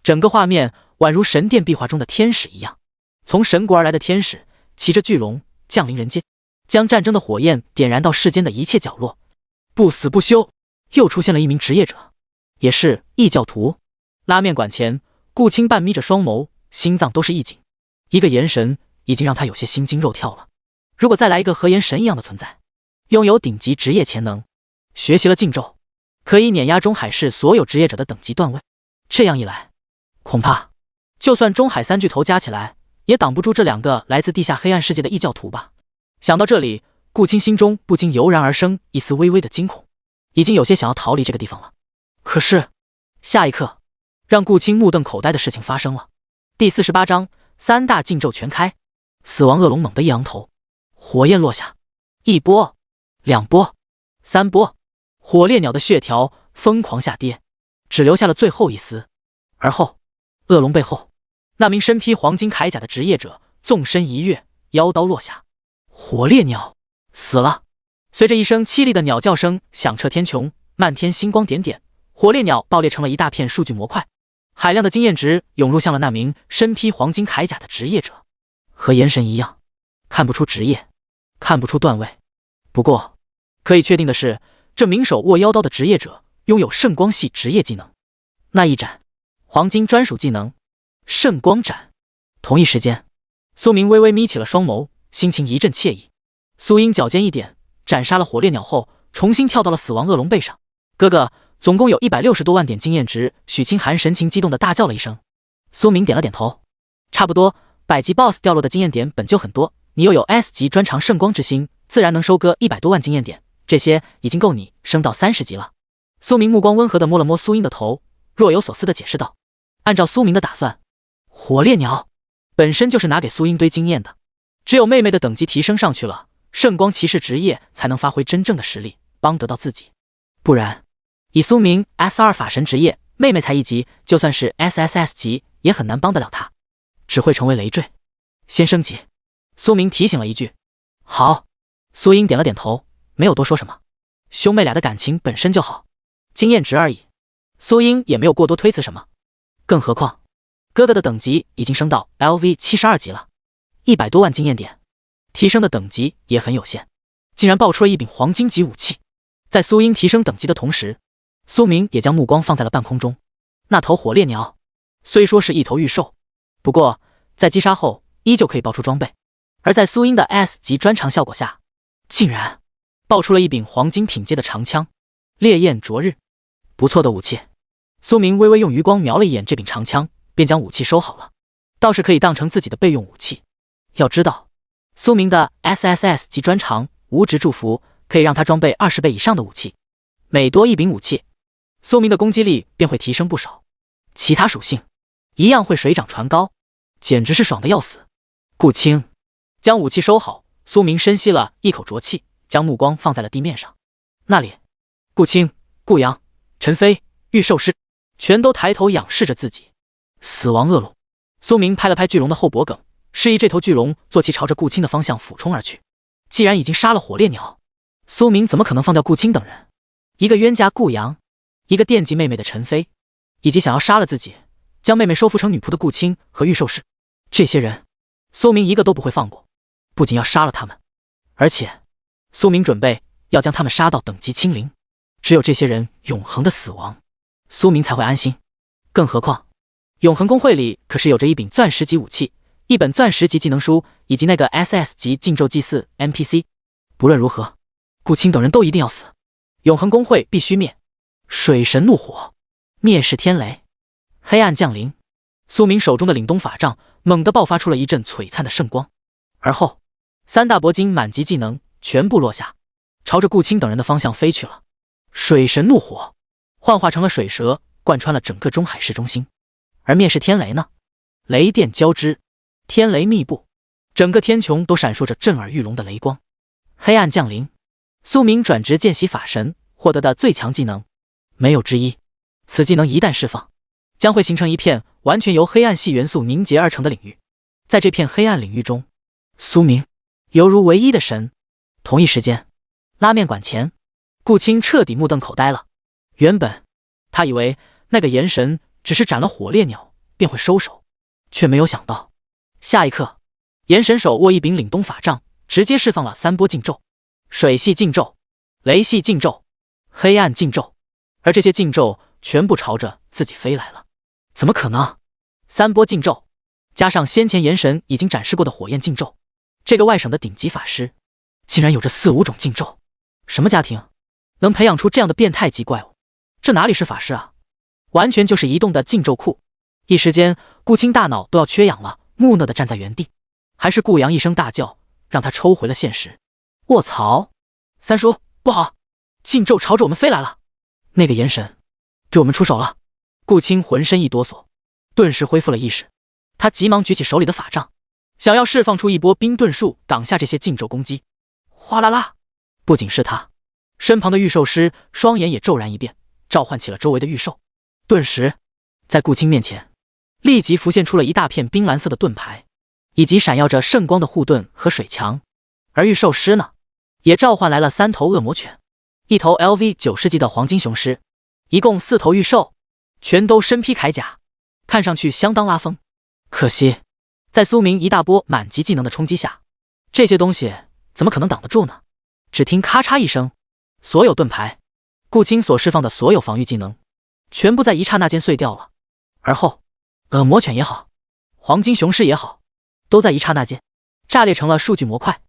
Speaker 1: 整个画面宛如神殿壁画中的天使一样，从神国而来的天使骑着巨龙降临人间，将战争的火焰点燃到世间的一切角落。不死不休，又出现了一名职业者，也是异教徒。拉面馆前，顾青半眯着双眸，心脏都是一紧，一个眼神已经让他有些心惊肉跳了。如果再来一个和颜神一样的存在，拥有顶级职业潜能，学习了禁咒，可以碾压中海市所有职业者的等级段位，这样一来，恐怕就算中海3巨头加起来，也挡不住这2个来自地下黑暗世界的异教徒吧。想到这里，顾青心中不禁油然而生一丝微微的惊恐，已经有些想要逃离这个地方了。可是下一刻，让顾青目瞪口呆的事情发生了。第48章3大禁咒全开。死亡恶龙猛地一昂头，火焰落下，1波2波3波，火烈鸟的血条疯狂下跌，只留下了最后一丝。而后，恶龙背后那名身披黄金铠甲的职业者纵身一跃，妖刀落下，火烈鸟死了。随着一声凄厉的鸟叫声响彻天穹，漫天星光点点，火烈鸟爆裂成了一大片数据模块，海量的经验值涌入向了那名身披黄金铠甲的职业者。和炎神一样，看不出职业，看不出段位。不过可以确定的是，这名手握妖刀的职业者拥有圣光系职业技能，那一斩黄金专属技能圣光斩。同一时间，苏明微微眯起了双眸，心情一阵惬意。苏英脚尖一点，斩杀了火烈鸟后，重新跳到了死亡恶龙背上。哥哥，总共有160多万点经验值。许清寒神情激动地大叫了一声。苏明点了点头，差不多。100级 BOSS 掉落的经验点本就很多，你又有 S 级专长圣光之心，自然能收割100多万经验点，这些已经够你升到30级了。苏明目光温和地摸了摸苏英的头，若有所思地解释道。按照苏明的打算，火烈鸟本身就是拿给苏英堆经验的，只有妹妹的等级提升上去了，圣光骑士职业才能发挥真正的实力，帮得到自己。不然，以苏明 S2 法神职业，妹妹才1级，就算是 SSS 级也很难帮得了他，只会成为累赘。先升级，苏明提醒了一句。好。苏英点了点头，没有多说什么。兄妹俩的感情本身就好，经验值而已，苏英也没有过多推辞什么。更何况哥哥的等级已经升到 LV 72级了，100多万经验点，提升的等级也很有限，竟然爆出了一柄黄金级武器。在苏英提升等级的同时，苏明也将目光放在了半空中。那头火烈鸟虽说是一头御兽，不过在击杀后依旧可以爆出装备，而在苏英的 S 级专长效果下，竟然爆出了一柄黄金品阶的长枪，烈焰灼日。不错的武器。苏明微微用余光瞄了一眼这柄长枪，便将武器收好了，倒是可以当成自己的备用武器。要知道，苏明的 SSS 级专长无职祝福可以让他装备20倍以上的武器，每多一柄武器，苏明的攻击力便会提升不少，其他属性一样会水涨船高，简直是爽得要死。顾青将武器收好，苏明深吸了一口浊气，将目光放在了地面上。那里顾青、顾阳、陈飞、玉兽师全都抬头仰视着自己。死亡恶龙。苏明拍了拍巨龙的后脖颈，示意这头巨龙坐骑朝着顾青的方向俯冲而去。既然已经杀了火烈鸟，苏明怎么可能放掉顾青等人？一个冤家顾阳，一个惦记妹妹的陈飞，以及想要杀了自己，将妹妹收服成女仆的顾青和玉兽氏，这些人，苏明一个都不会放过。不仅要杀了他们，而且苏明准备要将他们杀到等级清零。只有这些人永恒的死亡，苏明才会安心。更何况，永恒公会里可是有着一柄钻石级武器，一本钻石级技能书，以及那个 SS 级禁咒祭祀 NPC。不论如何，顾青等人都一定要死。永恒公会必须灭。水神怒火，灭世天雷，黑暗降临。苏明手中的凛冬法杖猛地爆发出了一阵璀璨的圣光，而后三大铂金满级技能全部落下，朝着顾青等人的方向飞去了。水神怒火幻化成了水蛇，贯穿了整个中海市中心。而灭世天雷呢？雷电交织，天雷密布，整个天穹都闪烁着震耳欲聋的雷光。黑暗降临，苏明转职见习法神获得的最强技能，没有之一。此技能一旦释放，将会形成一片完全由黑暗系元素凝结而成的领域。在这片黑暗领域中，苏明犹如唯一的神。同一时间，拉面馆前，顾青彻底目瞪口呆了。原本他以为那个炎神只是斩了火烈鸟便会收手，却没有想到，下一刻，炎神手握一柄凛冬法杖，直接释放了三波禁咒：水系禁咒、雷系禁咒、黑暗禁咒，而这些禁咒全部朝着自己飞来了。怎么可能？三波禁咒加上先前炎神已经展示过的火焰禁咒，这个外省的顶级法师竟然有着4、5种禁咒。什么家庭能培养出这样的变态级怪物？这哪里是法师啊，完全就是移动的禁咒库。一时间，顾青大脑都要缺氧了，木讷地站在原地。还是顾阳一声大叫，让他抽回了现实。卧槽！三叔，不好！禁咒朝着我们飞来了！那个炎神对我们出手了！顾青浑身一哆嗦，顿时恢复了意识。他急忙举起手里的法杖，想要释放出一波冰遁术挡下这些禁咒攻击。哗啦啦！不仅是他，身旁的御兽师双眼也骤然一变，召唤起了周围的御兽。顿时，在顾青面前，立即浮现出了一大片冰蓝色的盾牌，以及闪耀着圣光的护盾和水墙。而御兽师呢，也召唤来了3头恶魔犬，一头 LV90级的黄金雄狮，一共4头御兽，全都身披铠甲，看上去相当拉风。可惜，在苏明一大波满级技能的冲击下，这些东西怎么可能挡得住呢？只听咔嚓一声，所有盾牌，顾青所释放的所有防御技能，全部在一刹那间碎掉了。而后，恶魔犬也好，黄金雄狮也好，都在一刹那间炸裂成了数据模块。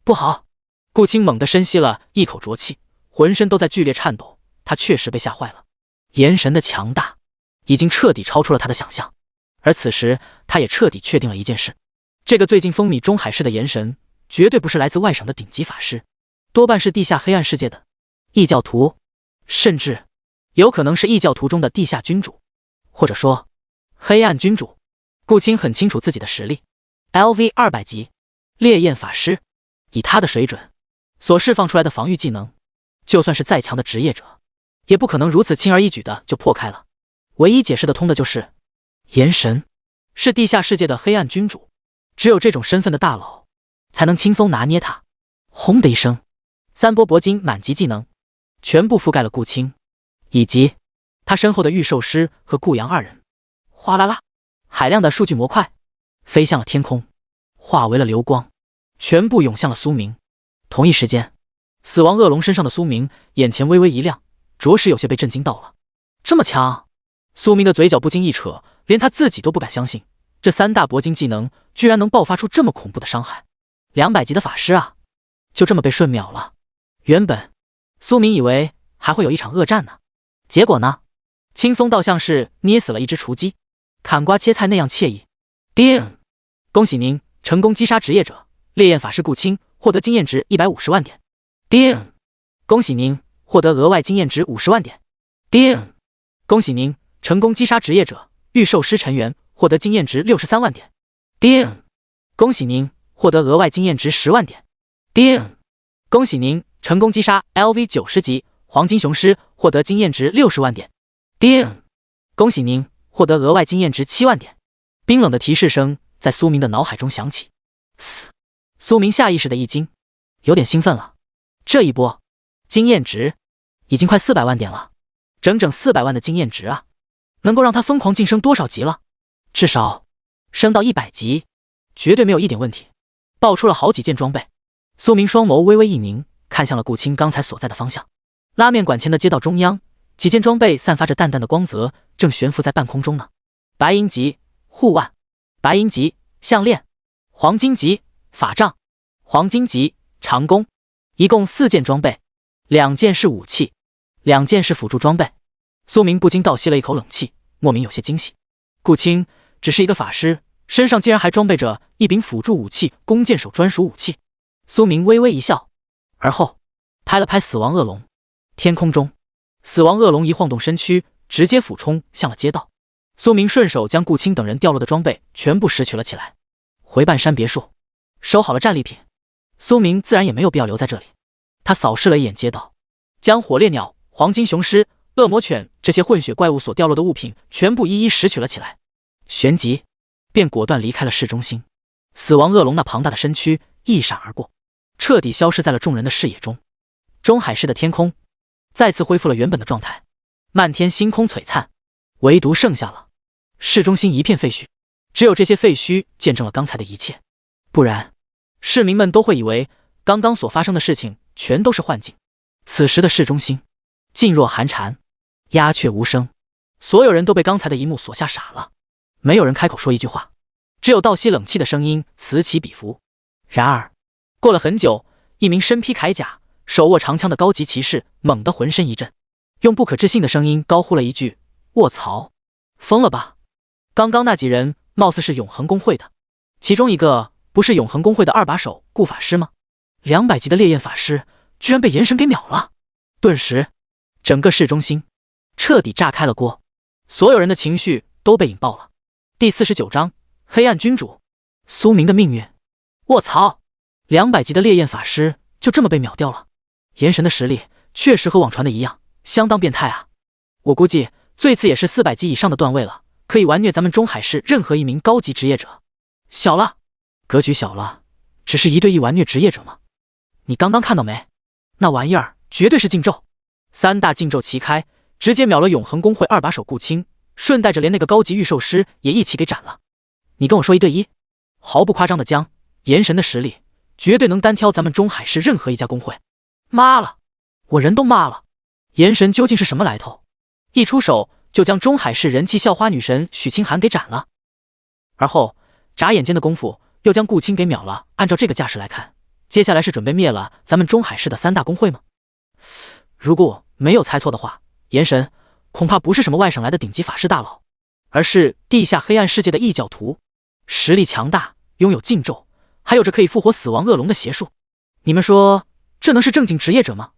Speaker 1: 不好！顾青猛地深吸了一口浊气，浑身都在剧烈颤抖。他确实被吓坏了，炎神的强大已经彻底超出了他的想象。而此时，他也彻底确定了一件事：这个最近风靡中海市的炎神，绝对不是来自外省的顶级法师，多半是地下黑暗世界的异教徒，甚至有可能是异教徒中的地下君主，或者说黑暗君主。顾青很清楚自己的实力 ，LV200级烈焰法师，以他的水准所释放出来的防御技能，就算是再强的职业者，也不可能如此轻而易举的就破开了。唯一解释得通的就是炎神是地下世界的黑暗君主，只有这种身份的大佬才能轻松拿捏他。轰的一声，3波铂金满级技能全部覆盖了顾青以及他身后的御兽师和顾阳2人。哗啦啦，海量的数据模块飞向了天空，化为了流光，全部涌向了苏明。同一时间，死亡恶龙身上的苏明眼前微微一亮，着实有些被震惊到了。这么强！苏明的嘴角不禁一扯，连他自己都不敢相信，这3大铂金技能居然能爆发出这么恐怖的伤害。200级的法师啊，就这么被瞬秒了。原本苏明以为还会有一场恶战呢，结果呢，轻松到像是捏死了一只雏鸡，砍瓜切菜那样惬意。叮！恭喜您成功击杀职业者烈焰法师顾青，获得经验值150万点。叮！恭喜您获得额外经验值50万点。叮！恭喜您成功击杀职业者御兽师成员，获得经验值63万点。叮！恭喜您获得额外经验值10万点。叮！恭喜您成功击杀 LV90级黄金雄狮获得经验值60万点。叮！恭喜您获得额外经验值7万点。冰冷的提示声在苏明的脑海中响起。苏明下意识的一惊，有点兴奋了。这一波经验值已经快400万点了，整整400万的经验值啊！能够让他疯狂晋升多少级了？至少升到100级，绝对没有一点问题。爆出了好几件装备，苏明双眸微微一凝，看向了顾青刚才所在的方向。拉面馆前的街道中央，几件装备散发着淡淡的光泽，正悬浮在半空中呢。白银级护腕，白银级项链，黄金级法杖，黄金级长弓，一共4件装备，2件是武器，2件是辅助装备。苏明不禁倒吸了一口冷气，莫名有些惊喜。顾青只是一个法师，身上竟然还装备着一柄辅助武器——弓箭手专属武器。苏明微微一笑，而后拍了拍死亡恶龙。天空中，死亡恶龙一晃动身躯，直接俯冲向了街道。苏明顺手将顾青等人掉落的装备全部拾取了起来，回半山别墅，收好了战利品。苏明自然也没有必要留在这里，他扫视了一眼街道，将火烈鸟、黄金雄狮、恶魔犬这些混血怪物所掉落的物品全部一一拾取了起来，旋即便果断离开了市中心。死亡恶龙那庞大的身躯一闪而过，彻底消失在了众人的视野中。中海市的天空再次恢复了原本的状态，漫天星空璀璨，唯独剩下了市中心一片废墟。只有这些废墟见证了刚才的一切，不然市民们都会以为刚刚所发生的事情全都是幻境。此时的市中心静若寒蝉，鸦雀无声，所有人都被刚才的一幕所吓傻了，没有人开口说一句话，只有倒吸冷气的声音此起彼伏。然而过了很久，一名身披铠甲手握长枪的高级骑士猛地浑身一震，用不可置信的声音高呼了一句：卧槽，疯了吧！刚刚那几人貌似是永恒公会的，其中一个不是永恒公会的2把手顾法师吗？200级的烈焰法师居然被炎神给秒了！顿时整个市中心彻底炸开了锅，所有人的情绪都被引爆了。第49章黑暗君主，苏明的命运。卧槽，200级的烈焰法师就这么被秒掉了！炎神的实力确实和网传的一样，相当变态啊！我估计最次也是400级以上的段位了，可以完虐咱们中海市任何一名高级职业者。小了，格局小了，只是1对1完虐职业者吗？你刚刚看到没？那玩意儿绝对是禁咒，3大禁咒齐开，直接秒了永恒公会2把手顾青，顺带着连那个高级御兽师也一起给斩了。你跟我说1对1，毫不夸张的将炎神的实力绝对能单挑咱们中海市任何一家公会。妈了，我人都骂了，炎神究竟是什么来头？一出手就将中海市人气校花女神许清寒给斩了，而后眨眼间的功夫又将顾青给秒了。按照这个架势来看，接下来是准备灭了咱们中海市的3大公会吗？如果我没有猜错的话，炎神恐怕不是什么外省来的顶级法师大佬，而是地下黑暗世界的异教徒，实力强大，拥有禁咒，还有着可以复活死亡恶龙的邪术。你们说这能是正经职业者吗？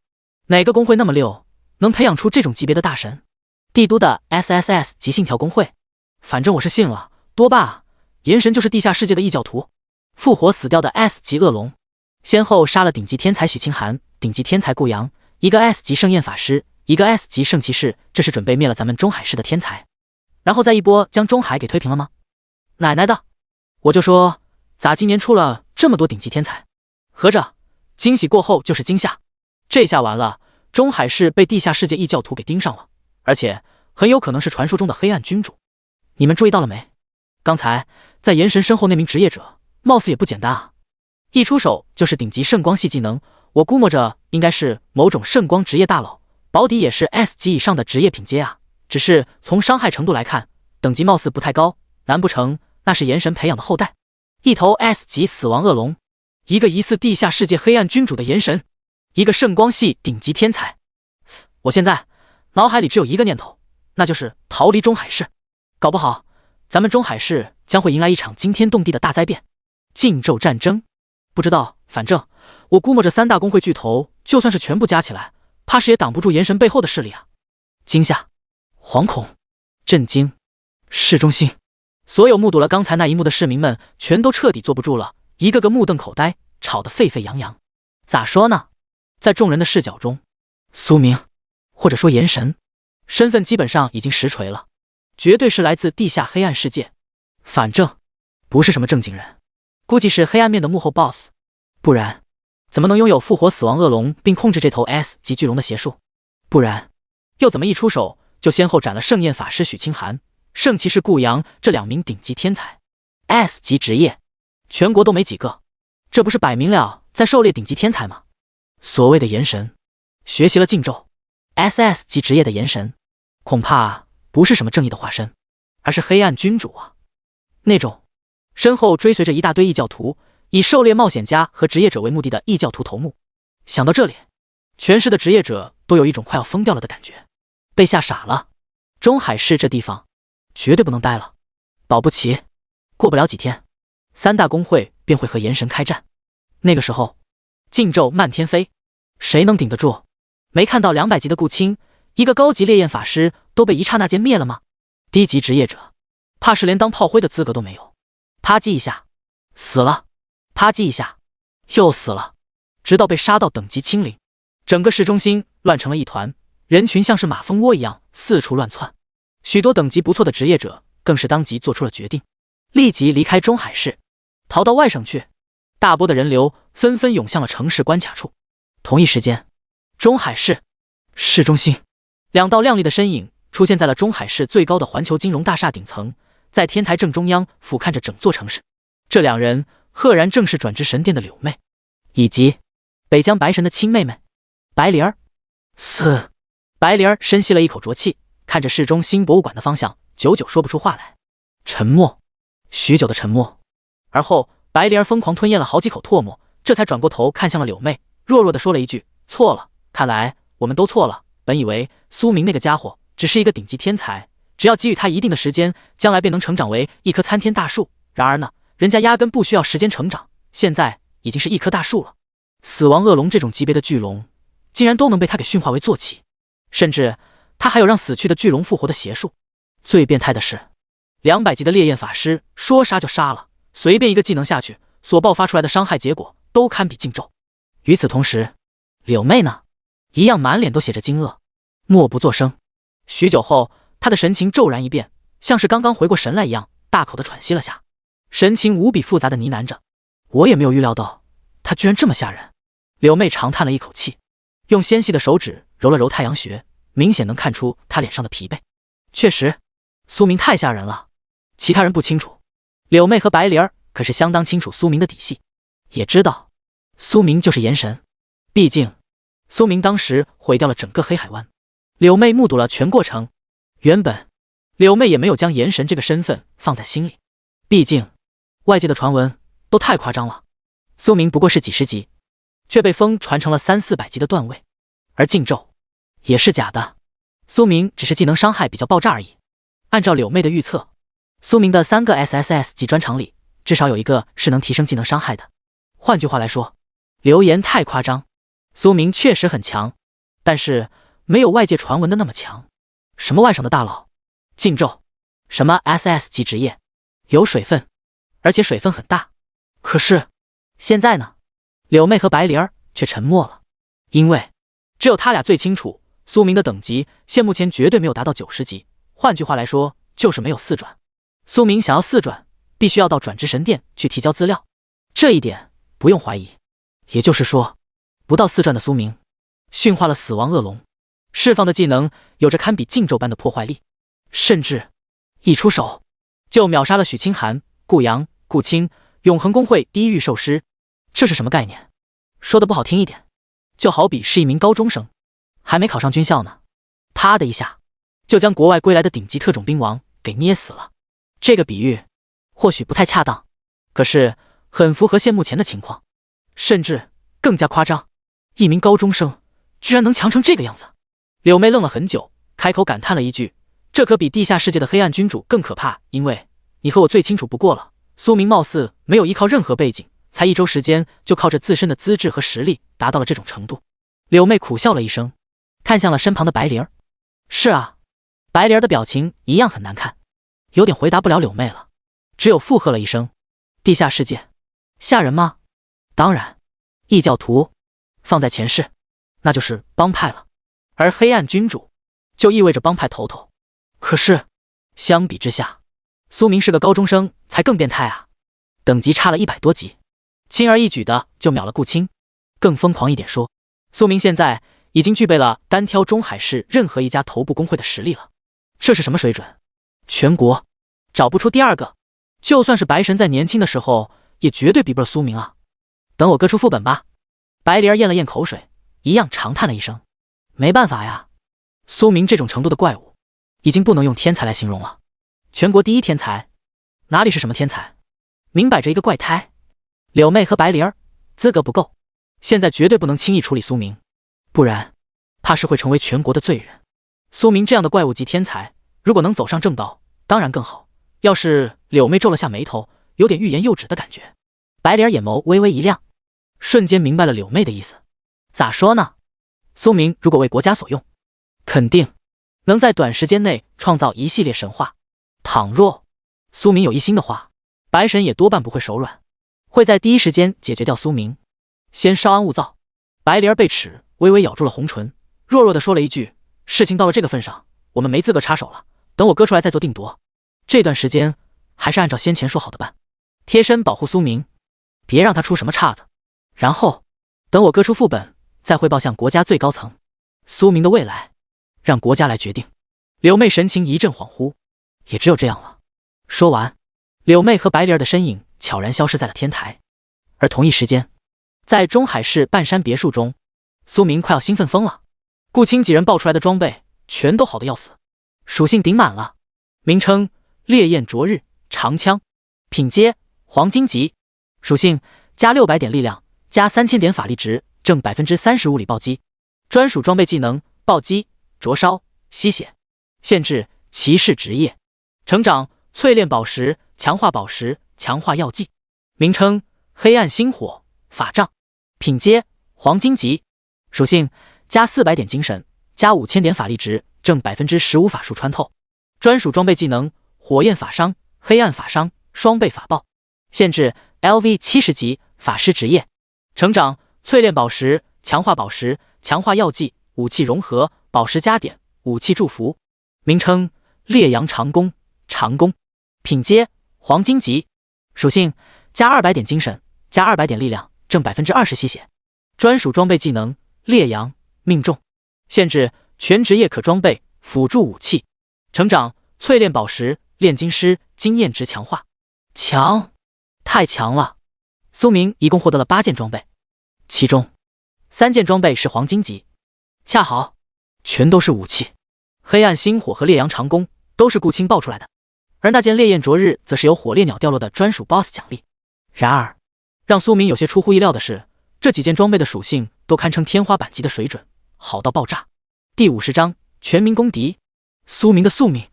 Speaker 1: 哪个公会那么溜，能培养出这种级别的大神？帝都的 SSS 极信条公会，反正我是信了，多半炎神就是地下世界的异教徒，复活死掉的 S 级恶龙，先后杀了顶级天才许清寒、顶级天才顾阳，一个 S 级圣焰法师，一个 S 级圣骑士，这是准备灭了咱们中海市的天才，然后再一波将中海给推平了吗？奶奶的，我就说咋今年出了这么多顶级天才，合着惊喜过后就是惊吓，这下完了，中海市被地下世界异教徒给盯上了，而且很有可能是传说中的黑暗君主。你们注意到了没？刚才在炎神身后那名职业者貌似也不简单啊，一出手就是顶级圣光系技能，我估摸着应该是某种圣光职业大佬，保底也是 S 级以上的职业品阶啊，只是从伤害程度来看，等级貌似不太高，难不成那是炎神培养的后代？一头 S 级死亡恶龙，一个疑似地下世界黑暗君主的炎神，一个圣光系顶级天才。我现在脑海里只有一个念头，那就是逃离中海市，搞不好咱们中海市将会迎来一场惊天动地的大灾变，禁咒战争。不知道，反正我估摸着3大公会巨头就算是全部加起来，怕是也挡不住炎神背后的势力啊！惊吓、惶恐、震惊，市中心所有目睹了刚才那一幕的市民们全都彻底坐不住了，一个个目瞪口呆，吵得沸沸扬扬。咋说呢？在众人的视角中，苏明或者说炎神，身份基本上已经实锤了，绝对是来自地下黑暗世界。反正不是什么正经人，估计是黑暗面的幕后 BOSS， 不然怎么能拥有复活死亡恶龙并控制这头 S 级巨龙的邪术？不然又怎么一出手就先后斩了圣焰法师许清寒、圣骑士顾阳这2名顶级天才 ？S 级职业，全国都没几个，这不是摆明了在狩猎顶级天才吗？所谓的炎神，学习了禁咒 SS 级职业的炎神，恐怕不是什么正义的化身，而是黑暗君主啊！那种身后追随着一大堆异教徒，以狩猎冒险家和职业者为目的的异教徒头目。想到这里，全市的职业者都有一种快要疯掉了的感觉，被吓傻了。中海市这地方绝对不能待了，保不齐过不了几天，3大公会便会和炎神开战。那个时候禁咒漫天飞，谁能顶得住？没看到200级的顾青，一个高级烈焰法师都被一刹那间灭了吗？低级职业者怕是连当炮灰的资格都没有。啪叽一下死了，啪叽一下又死了，直到被杀到等级清零。整个市中心乱成了一团，人群像是马蜂窝一样四处乱窜。许多等级不错的职业者更是当即做出了决定，立即离开中海市，逃到外省去。大波的人流纷纷涌向了城市关卡处。同一时间，中海市市中心，2道亮丽的身影出现在了中海市最高的环球金融大厦顶层，在天台正中央俯瞰着整座城市。这2人赫然正是转职神殿的柳妹，以及北疆白神的亲妹妹白灵儿。白灵儿深吸了一口浊气，看着市中心博物馆的方向，久久说不出话来。沉默，许久的沉默。而后白灵儿疯狂吞咽了好几口唾沫，这才转过头看向了柳妹，弱弱地说了一句：错了，看来我们都错了。本以为苏明那个家伙只是一个顶级天才，只要给予他一定的时间，将来便能成长为一棵参天大树。然而呢，人家压根不需要时间成长，现在已经是一棵大树了。死亡恶龙这种级别的巨龙，竟然都能被他给驯化为坐骑，甚至他还有让死去的巨龙复活的邪术。最变态的是，200级的烈焰法师说杀就杀了，随便一个技能下去，所爆发出来的伤害结果都堪比禁咒。与此同时，柳妹呢，一样满脸都写着惊愕，默不作声。许久后，她的神情骤然一变，像是刚刚回过神来一样，大口的喘息了下，神情无比复杂的呢喃着：我也没有预料到他居然这么吓人。柳妹长叹了一口气，用纤细的手指揉了揉太阳穴，明显能看出她脸上的疲惫。确实，苏明太吓人了，其他人不清楚，柳妹和白灵儿可是相当清楚苏明的底细，也知道苏明就是炎神。毕竟苏明当时毁掉了整个黑海湾，柳妹目睹了全过程。原本柳妹也没有将炎神这个身份放在心里，毕竟外界的传闻都太夸张了。苏明不过是几十级，却被风传成了300-400级的段位，而禁咒也是假的，苏明只是技能伤害比较爆炸而已。按照柳妹的预测，苏明的3个 SSS 级专长里至少有一个是能提升技能伤害的。换句话来说，流言太夸张，苏明确实很强，但是没有外界传闻的那么强。什么外省的大佬，禁咒，什么 SS 级职业，有水分，而且水分很大。可是现在呢，柳妹和白灵儿却沉默了，因为只有他俩最清楚苏明的等级现目前绝对没有达到90级，换句话来说就是没有4转。苏明想要4转，必须要到转职神殿去提交资料，这一点不用怀疑。也就是说，不到4转的苏明驯化了死亡恶龙，释放的技能有着堪比禁咒般的破坏力，甚至一出手就秒杀了许清寒、顾阳、顾青，永恒公会第1御兽师。这是什么概念？说的不好听一点，就好比是一名高中生还没考上军校呢，啪的一下就将国外归来的顶级特种兵王给捏死了。这个比喻或许不太恰当，可是很符合现目前的情况，甚至更加夸张，一名高中生居然能强成这个样子。柳妹愣了很久，开口感叹了一句：这可比地下世界的黑暗君主更可怕，因为你和我最清楚不过了，苏明貌似没有依靠任何背景，才1周时间就靠着自身的资质和实力达到了这种程度。柳妹苦笑了一声，看向了身旁的白灵儿。是啊，白灵儿的表情一样很难看，有点回答不了柳妹了，只有附和了一声：地下世界吓人吗？当然，异教徒放在前世那就是帮派了。而黑暗君主就意味着帮派头头。可是相比之下，苏明是个高中生，才更变态啊！等级差了100多级，轻而易举的就秒了顾青。更疯狂一点说，苏明现在已经具备了单挑中海市任何一家头部工会的实力了。这是什么水准？全国找不出第二个，就算是白神在年轻的时候，也绝对比不了苏明啊！等我哥出副本吧。白灵儿咽了咽口水，一样长叹了一声。没办法呀，苏明这种程度的怪物，已经不能用天才来形容了。全国第一天才，哪里是什么天才？明摆着一个怪胎。柳妹和白灵儿资格不够，现在绝对不能轻易处理苏明，不然怕是会成为全国的罪人。苏明这样的怪物级天才，如果能走上正道，当然更好。要是柳妹皱了下眉头，有点欲言又止的感觉。白灵儿眼眸微微一亮，瞬间明白了柳妹的意思。咋说呢？苏明如果为国家所用，肯定能在短时间内创造一系列神话。倘若苏明有一心的话，白神也多半不会手软，会在第一时间解决掉苏明。先稍安勿躁。白灵儿被齿微微咬住了红唇，弱弱的说了一句：事情到了这个份上，我们没资格插手了，等我哥出来再做定夺。这段时间还是按照先前说好的办，贴身保护苏明，别让他出什么岔子。然后等我哥出副本，再汇报向国家最高层。苏明的未来让国家来决定。柳妹神情一阵恍惚，也只有这样了。说完，柳妹和白灵儿的身影悄然消失在了天台。而同一时间，在中海市半山别墅中，苏明快要兴奋疯了。顾青几人爆出来的装备全都好的要死，属性顶满了。名称：烈焰灼日长枪，品阶：黄金级，属性：加600点力量，加3000点法力值，正30%物理暴击。专属装备技能：暴击、灼烧、吸血。限制：骑士职业。成长：淬炼宝石、强化宝石、强化药剂。名称：黑暗星火法杖，品阶：黄金级，属性：加400点精神，加5000点法力值，正15%法术穿透。专属装备技能：火焰法伤、黑暗法伤、双倍法爆。限制 LV 70级法师职业。成长：淬炼宝石、强化宝石、强化药剂、武器融合、宝石加点、武器祝福。名称：烈阳长弓长弓，品阶：黄金级，属性：加200点精神，加200点力量，正20%吸血。专属装备技能：烈阳命中。限制全职业可装备辅助武器。成长：淬炼宝石、炼金师、经验值强化。强，太强了！苏明一共获得了8件装备，其中3件装备是黄金级，恰好全都是武器。黑暗星火和烈阳长弓都是顾青爆出来的，而那件烈焰灼日则是由火烈鸟掉落的专属 BOSS 奖励。然而让苏明有些出乎意料的是，这几件装备的属性都堪称天花板级的水准，好到爆炸。第50章全民公敌。苏明的宿命，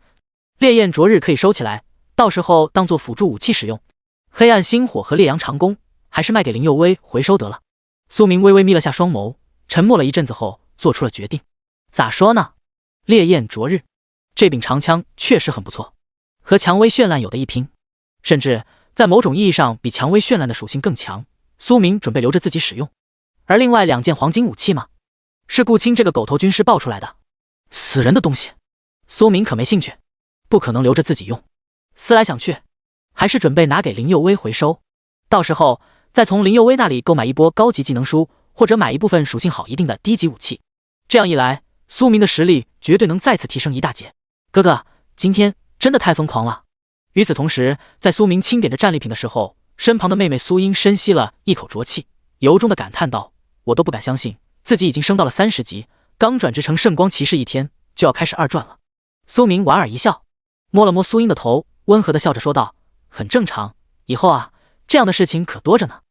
Speaker 1: 烈焰灼日可以收起来，到时候当做辅助武器使用。黑暗星火和烈阳长弓还是卖给林佑威回收得了。苏明微微眯了下双眸，沉默了一阵子后做出了决定。咋说呢？烈焰灼日这柄长枪确实很不错，和蔷薇绚烂有的一拼，甚至在某种意义上比蔷薇绚烂的属性更强。苏明准备留着自己使用。而另外2件黄金武器嘛，是顾青这个狗头军师爆出来的，死人的东西，苏明可没兴趣，不可能留着自己用。思来想去，还是准备拿给林佑威回收，到时候再从林佑威那里购买一波高级技能书，或者买一部分属性好一定的低级武器。这样一来，苏明的实力绝对能再次提升一大截。哥哥，今天真的太疯狂了。与此同时，在苏明清点着战利品的时候，身旁的妹妹苏英深吸了一口浊气，由衷的感叹道：我都不敢相信自己已经升到了30级，刚转职成圣光骑士1天就要开始2转了。苏明莞尔一笑，摸了摸苏英的头，温和的笑着说道：很正常，以后啊，这样的事情可多着呢。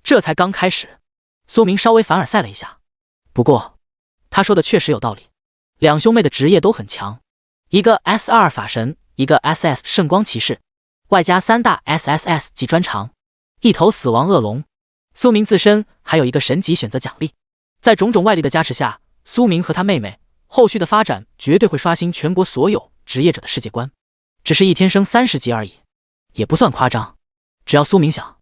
Speaker 1: 这才刚开始。苏明稍微凡尔赛了一下，不过他说的确实有道理。两兄妹的职业都很强，一个 S2 法神，一个 SS 圣光骑士，外加3大 SSS 级专长，一头死亡恶龙。苏明自身还有一个神级选择奖励，在种种外力的加持下，苏明和他妹妹后续的发展绝对会刷新全国所有职业者的世界观。只是1天升30级而已，也不算夸张。只要苏明想，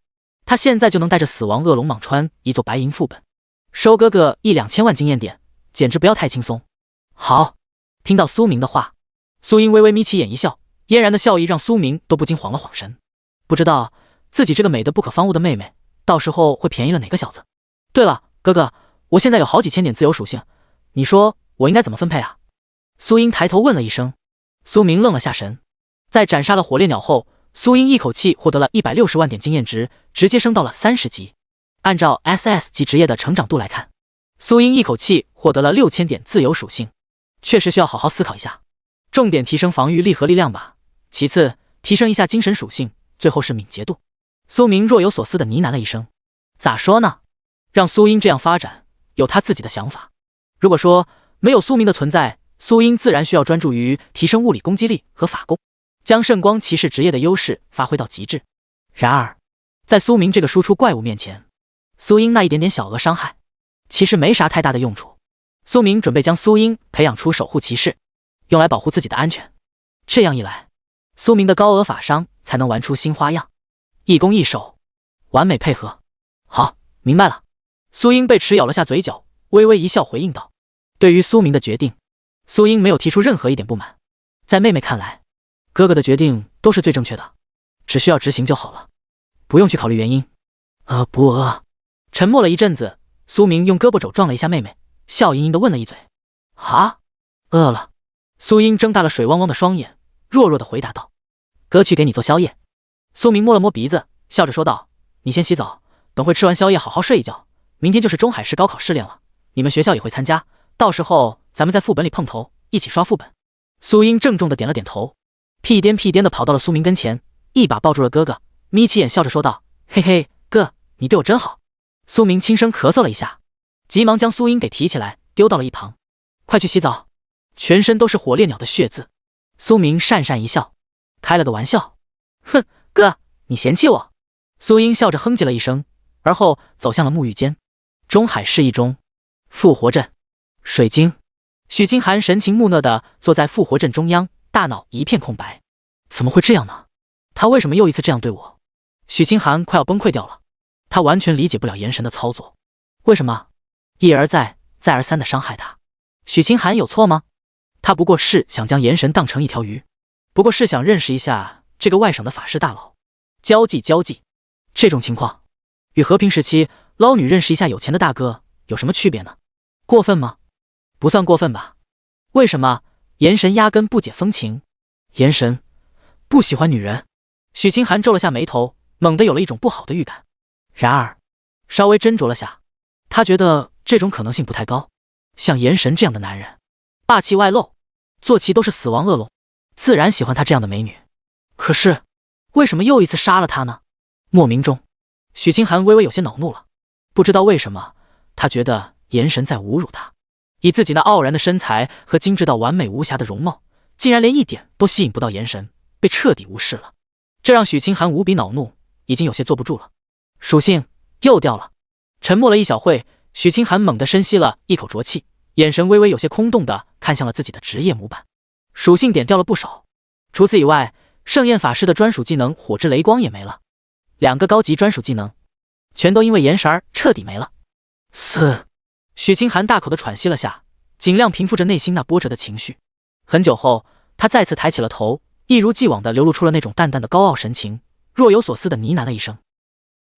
Speaker 1: 他现在就能带着死亡恶龙莽穿一座白银副本，收割个1-2千万经验点，简直不要太轻松。好。听到苏明的话，苏英微微眯起眼一笑，嫣然的笑意让苏明都不禁晃了晃神，不知道自己这个美得不可方物的妹妹，到时候会便宜了哪个小子。对了，哥哥，我现在有好几千点自由属性，你说我应该怎么分配啊？苏英抬头问了一声。苏明愣了下神，在斩杀了火烈鸟后，苏英一口气获得了160万点经验值，直接升到了30级。按照 SS 级职业的成长度来看，苏英一口气获得了6000点自由属性，确实需要好好思考一下，重点提升防御力和力量吧，其次提升一下精神属性，最后是敏捷度。苏明若有所思地呢喃了一声，咋说呢？让苏英这样发展，有他自己的想法。如果说没有苏明的存在，苏英自然需要专注于提升物理攻击力和法攻，将圣光骑士职业的优势发挥到极致。然而，在苏明这个输出怪物面前，苏英那一点点小额伤害，其实没啥太大的用处。苏明准备将苏英培养出守护骑士，用来保护自己的安全。这样一来，苏明的高额法伤才能玩出新花样，一攻一守，完美配合。好，明白了。苏英被齿咬了下嘴角，微微一笑回应道。对于苏明的决定，苏英没有提出任何一点不满。在妹妹看来，哥哥的决定都是最正确的，只需要执行就好了，不用去考虑原因。不饿。沉默了一阵子，苏明用胳膊肘撞了一下妹妹，笑盈盈地问了一嘴：啊，饿了。苏英睁大了水汪汪的双眼，弱弱地回答道：哥去给你做宵夜。苏明摸了摸鼻子，笑着说道：你先洗澡，等会吃完宵夜好好睡一觉，明天就是中海市高考试炼了，你们学校也会参加，到时候咱们在副本里碰头，一起刷副本。苏英郑重地点了点头，屁颠屁颠地跑到了苏明跟前，一把抱住了哥哥，眯起眼笑着说道：嘿嘿，哥，你对我真好。苏明轻声咳嗽了一下，急忙将苏英给提起来丢到了一旁。快去洗澡，全身都是火烈鸟的血渍。苏明讪讪一笑，开了个玩笑。哼，哥，你嫌弃我？苏英笑着哼唧了一声，而后走向了沐浴间。中海市一中，复活镇，水晶。许清寒神情木讷地坐在复活镇中央，大脑一片空白。怎么会这样呢？他为什么又一次这样对我？许清寒快要崩溃掉了，他完全理解不了炎神的操作。为什么一而再再而三地伤害他？许清寒有错吗？他不过是想将炎神当成一条鱼，不过是想认识一下这个外省的法师大佬，交际交际。这种情况与和平时期捞女认识一下有钱的大哥有什么区别呢？过分吗？不算过分吧。为什么炎神压根不解风情？炎神不喜欢女人。许清寒皱了下眉头，猛地有了一种不好的预感。然而稍微斟酌了下，他觉得这种可能性不太高。像炎神这样的男人，霸气外露，坐骑都是死亡恶龙，自然喜欢他这样的美女。可是为什么又一次杀了他呢？莫名中，许清寒微微有些恼怒了。不知道为什么，他觉得炎神在侮辱他。以自己那傲然的身材和精致到完美无瑕的容貌，竟然连一点都吸引不到炎神，被彻底无视了。这让许清寒无比恼怒，已经有些坐不住了。属性又掉了。沉默了一小会，许清寒猛地深吸了一口浊气，眼神微微有些空洞地看向了自己的职业模板。属性点掉了不少，除此以外，盛宴法师的专属技能火之雷光也没了，2个高级专属技能全都因为炎神儿彻底没了。许清寒大口地喘息了下，尽量平复着内心那波折的情绪。很久后，他再次抬起了头，一如既往地流露出了那种淡淡的高傲神情，若有所思地呢喃了一声：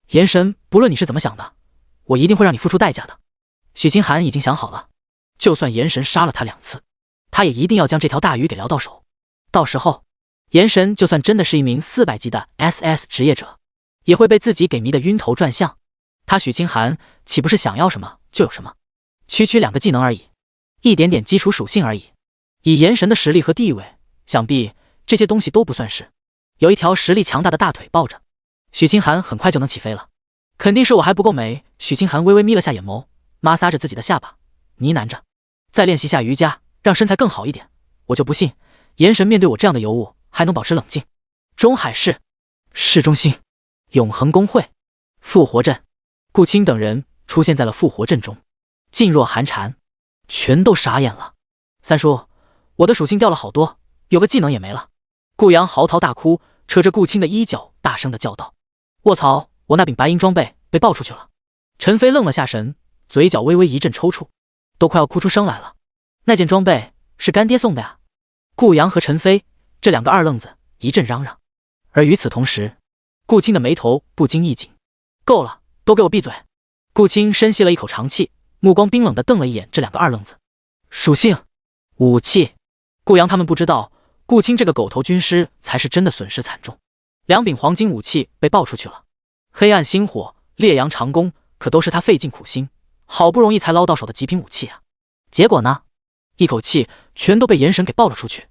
Speaker 1: 炎神，不论你是怎么想的，我一定会让你付出代价的。许清寒已经想好了，就算炎神杀了他2次，他也一定要将这条大鱼给撩到手。到时候，炎神就算真的是一名400级的 SS 职业者，也会被自己给迷得晕头转向。他许清寒岂不是想要什么就有什么？区2个技能而已，一点点基础属性而已。以炎神的实力和地位，想必这些东西都不算是。有一条实力强大的大腿抱着，许清寒很快就能起飞了。肯定是我还不够美。许清寒微微眯了下眼眸，摩挲着自己的下巴，呢喃着：再练习下瑜伽，让身材更好一点，我就不信炎神面对我这样的尤物还能保持冷静。中海市市中心，永恒公会，复活镇，顾青等人出现在了复活镇中。噤若寒蝉，全都傻眼了。三叔，我的属性掉了好多，有个技能也没了。顾阳嚎啕大哭，扯着顾青的衣角，大声地叫道：卧槽，我那柄白银装备被爆出去了。陈飞愣了下神，嘴角微微一阵抽搐，都快要哭出声来了。那件装备是干爹送的呀。顾阳和陈飞这两个二愣子一阵嚷嚷，而与此同时，顾青的眉头不禁一紧。够了，都给我闭嘴！顾青深吸了一口长气，目光冰冷地瞪了一眼这两个二愣子。属性，武器。顾阳他们不知道，顾青这个狗头军师才是真的损失惨重。两柄黄金武器被爆出去了，黑暗星火、烈阳长弓可都是他费尽苦心，好不容易才捞到手的极品武器啊！结果呢，一口气全都被炎神给爆了出去。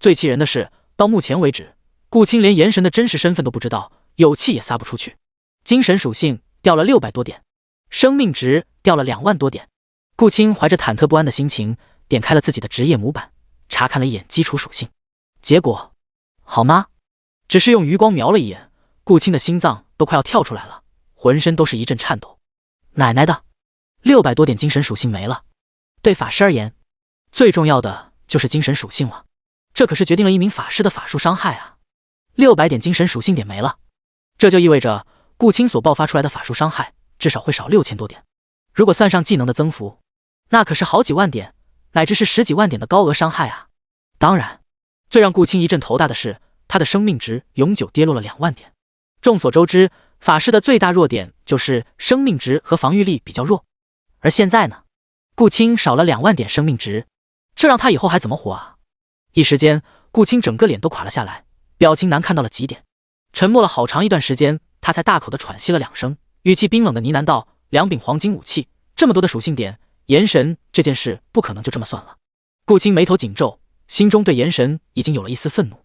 Speaker 1: 最气人的是，到目前为止，顾青连炎神的真实身份都不知道，有气也撒不出去。精神属性掉了600多点，生命值掉了2万多点。顾青怀着忐忑不安的心情，点开了自己的职业模板，查看了一眼基础属性。结果，好吗？只是用余光瞄了一眼，顾青的心脏都快要跳出来了，浑身都是一阵颤抖。奶奶的，600多点精神属性没了。对法师而言，最重要的就是精神属性了，这可是决定了一名法师的法术伤害啊！600点精神属性点没了，这就意味着顾青所爆发出来的法术伤害至少会少6000多点。如果算上技能的增幅，那可是好几万点，乃至是10几万点的高额伤害啊！当然，最让顾青一阵头大的是，他的生命值永久跌落了2万点。众所周知，法师的最大弱点就是生命值和防御力比较弱，而现在呢，顾青少了2万点生命值，这让他以后还怎么活啊？一时间，顾青整个脸都垮了下来，表情难看到了极点。沉默了好长一段时间，他才大口的喘息了2声，语气冰冷的呢喃道：“两柄黄金武器，这么多的属性点，炎神这件事不可能就这么算了。”顾青眉头紧皱，心中对炎神已经有了一丝愤怒。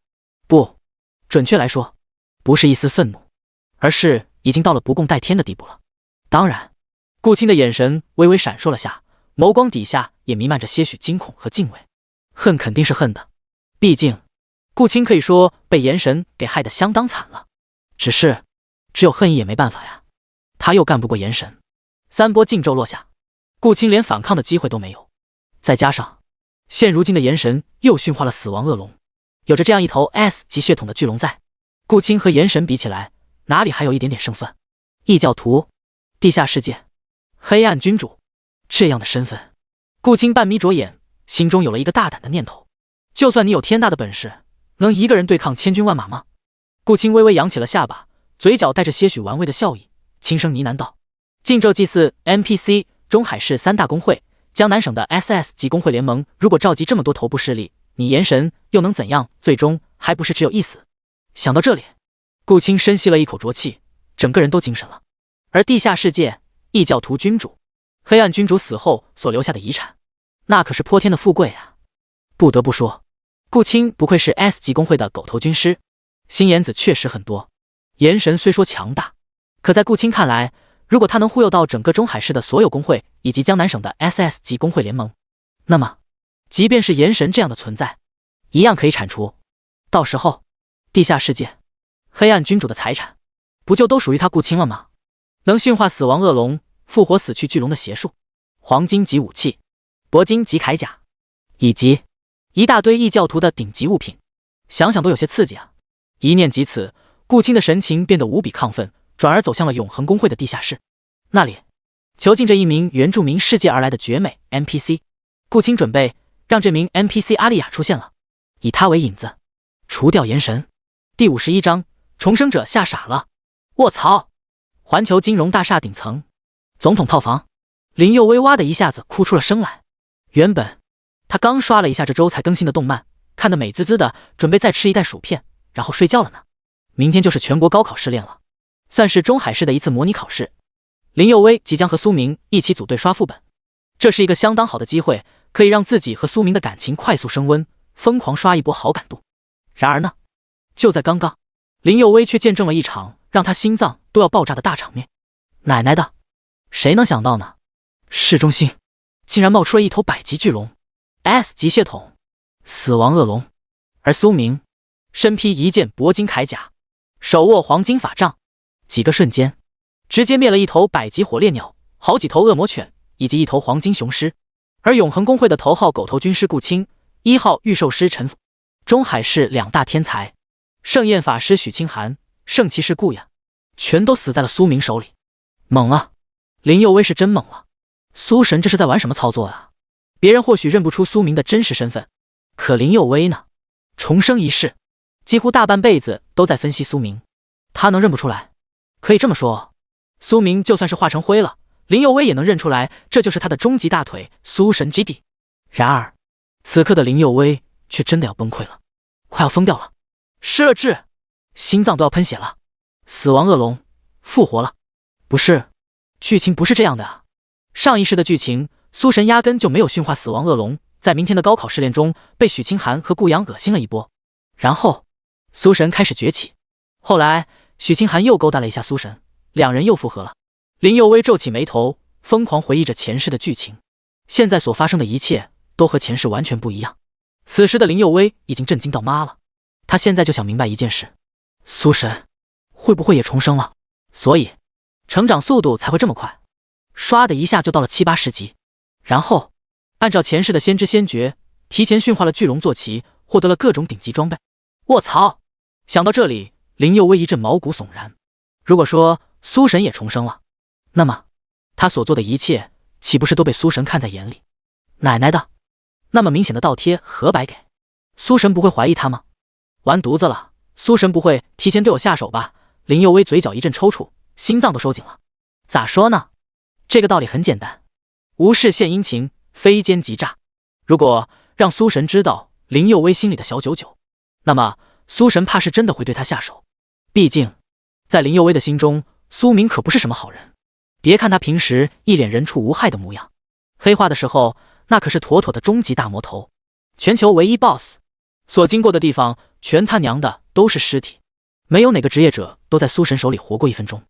Speaker 1: 不，准确来说，不是一丝愤怒，而是已经到了不共戴天的地步了。当然，顾青的眼神微微闪烁了下，眸光底下也弥漫着些许惊恐和敬畏。恨肯定是恨的，毕竟顾青可以说被炎神给害得相当惨了。只是只有恨意也没办法呀，他又干不过炎神。3波禁咒落下，顾青连反抗的机会都没有。再加上现如今的炎神又驯化了死亡恶龙，有着这样一头 S 级血统的巨龙在，顾青和炎神比起来，哪里还有一点点胜算？异教徒、地下世界、黑暗君主，这样的身份，顾青半眯着眼，心中有了一个大胆的念头：就算你有天大的本事，能一个人对抗千军万马吗？顾青微微扬起了下巴，嘴角带着些许玩味的笑意，轻声呢喃道：“禁咒祭祀 NPC 中海市3大公会，江南省的 SS 级公会联盟，如果召集这么多头部势力，你炎神又能怎样？最终还不是只有一死。”想到这里，顾青深吸了一口浊气，整个人都精神了。而地下世界异教徒君主、黑暗君主死后所留下的遗产，那可是泼天的富贵啊！不得不说，顾青不愧是 S 级公会的狗头军师，心眼子确实很多。炎神虽说强大，可在顾青看来，如果他能忽悠到整个中海市的所有公会以及江南省的 SS 级公会联盟，那么即便是炎神这样的存在，一样可以铲除。到时候，地下世界、黑暗君主的财产，不就都属于他顾青了吗？能驯化死亡恶龙、复活死去巨龙的邪术，黄金级武器、铂金级铠甲，以及一大堆异教徒的顶级物品，想想都有些刺激啊！一念及此，顾青的神情变得无比亢奋，转而走向了永恒公会的地下室。那里囚禁着一名原住民世界而来的绝美 NPC， 顾青准备让这名 NPC 阿丽亚出现了，以她为引子，除掉炎神。第51章，重生者吓傻了。卧槽！环球金融大厦顶层，总统套房，林佑薇哇的一下子哭出了声来。原本他刚刷了一下这周才更新的动漫，看得美滋滋的，准备再吃一袋薯片，然后睡觉了呢。明天就是全国高考试炼了，算是中海市的一次模拟考试。林佑薇即将和苏明一起组队刷副本，这是一个相当好的机会，可以让自己和苏明的感情快速升温，疯狂刷一波好感度。然而呢，就在刚刚，林佑薇却见证了一场让他心脏都要爆炸的大场面。奶奶的，谁能想到呢？市中心竟然冒出了一头百级巨龙 ，S 级血统，死亡恶龙。而苏明身披一件铂金铠甲，手握黄金法杖，几个瞬间直接灭了一头百级火烈鸟、好几头恶魔犬以及一头黄金雄狮。而永恒公会的头号狗头军师顾青、1号御兽师陈中海市2大天才圣焰法师许清寒、圣骑士顾呀，全都死在了苏明手里。猛啊！林佑薇是真猛了，苏神这是在玩什么操作啊？别人或许认不出苏明的真实身份，可林有威呢？重生一世，几乎大半辈子都在分析苏明，他能认不出来？可以这么说，苏明就算是化成灰了，林有威也能认出来，这就是他的终极大腿苏神基地。然而，此刻的林有威却真的要崩溃了，快要疯掉了，失了智，心脏都要喷血了。死亡恶龙复活了？不是，剧情不是这样的啊。上一世的剧情，苏神压根就没有驯化死亡恶龙，在明天的高考试炼中被许清寒和顾阳恶心了一波，然后苏神开始崛起。后来许清寒又勾搭了一下苏神，两人又复合了。林有威皱起眉头，疯狂回忆着前世的剧情。现在所发生的一切都和前世完全不一样。此时的林有威已经震惊到妈了，他现在就想明白一件事，苏神会不会也重生了？所以成长速度才会这么快，唰的一下就到了7、80级。然后按照前世的先知先觉，提前驯化了巨龙坐骑，获得了各种顶级装备。卧槽！想到这里，林有威一阵毛骨悚然。如果说苏神也重生了，那么他所做的一切岂不是都被苏神看在眼里？奶奶的，那么明显的倒贴何白给？苏神不会怀疑他吗？完犊子了，苏神不会提前对我下手吧？林有威嘴角一阵抽搐，心脏都收紧了。咋说呢？这个道理很简单，无事献殷勤，非奸即诈。如果让苏神知道林有威心里的小九九，那么苏神怕是真的会对他下手。毕竟在林有威的心中，苏明可不是什么好人。别看他平时一脸人畜无害的模样，黑化的时候那可是妥妥的终极大魔头，全球唯一 BOSS， 所经过的地方全他娘的都是尸体，没有哪个职业者都在苏神手里活过1分钟。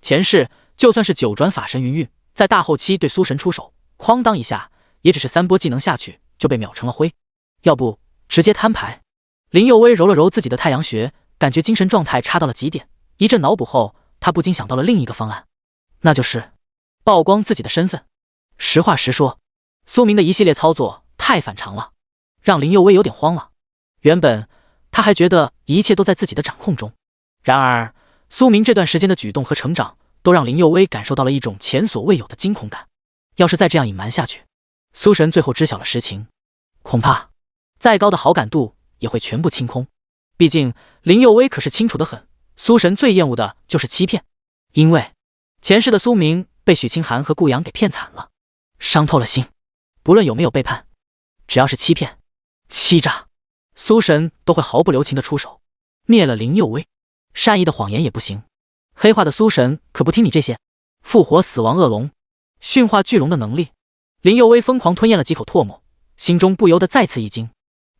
Speaker 1: 前世就算是九转法神云韵，在大后期对苏神出手，哐当一下，也只是3波技能下去就被秒成了灰，要不直接摊牌。林有威揉了揉自己的太阳穴，感觉精神状态差到了极点，一阵脑补后，他不禁想到了另一个方案，那就是曝光自己的身份。实话实说，苏明的一系列操作太反常了，让林有威有点慌了。原本他还觉得一切都在自己的掌控中，然而苏明这段时间的举动和成长都让林有威感受到了一种前所未有的惊恐感。要是再这样隐瞒下去，苏神最后知晓了实情，恐怕再高的好感度也会全部清空。毕竟林有威可是清楚得很，苏神最厌恶的就是欺骗，因为前世的苏明被许清寒和顾阳给骗惨了，伤透了心。不论有没有背叛，只要是欺骗、欺诈，苏神都会毫不留情的出手，灭了林有威。善意的谎言也不行，黑化的苏神可不听你这些。复活死亡恶龙，驯化巨龙的能力，林有威疯狂吞咽了几口唾沫，心中不由得再次一惊。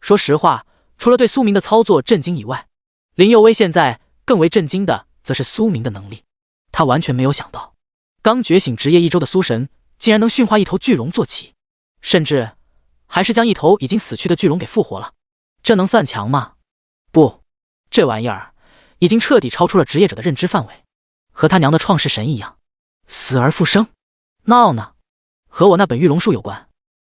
Speaker 1: 说实话，除了对苏明的操作震惊以外，林有威现在更为震惊的则是苏明的能力。他完全没有想到，刚觉醒职业1周的苏神竟然能驯化一头巨龙坐骑，甚至还是将一头已经死去的巨龙给复活了。这能算强吗？不，这玩意儿已经彻底超出了职业者的认知范围，和他娘的创世神一样，死而复生。闹呢？和我那本御龙术有关。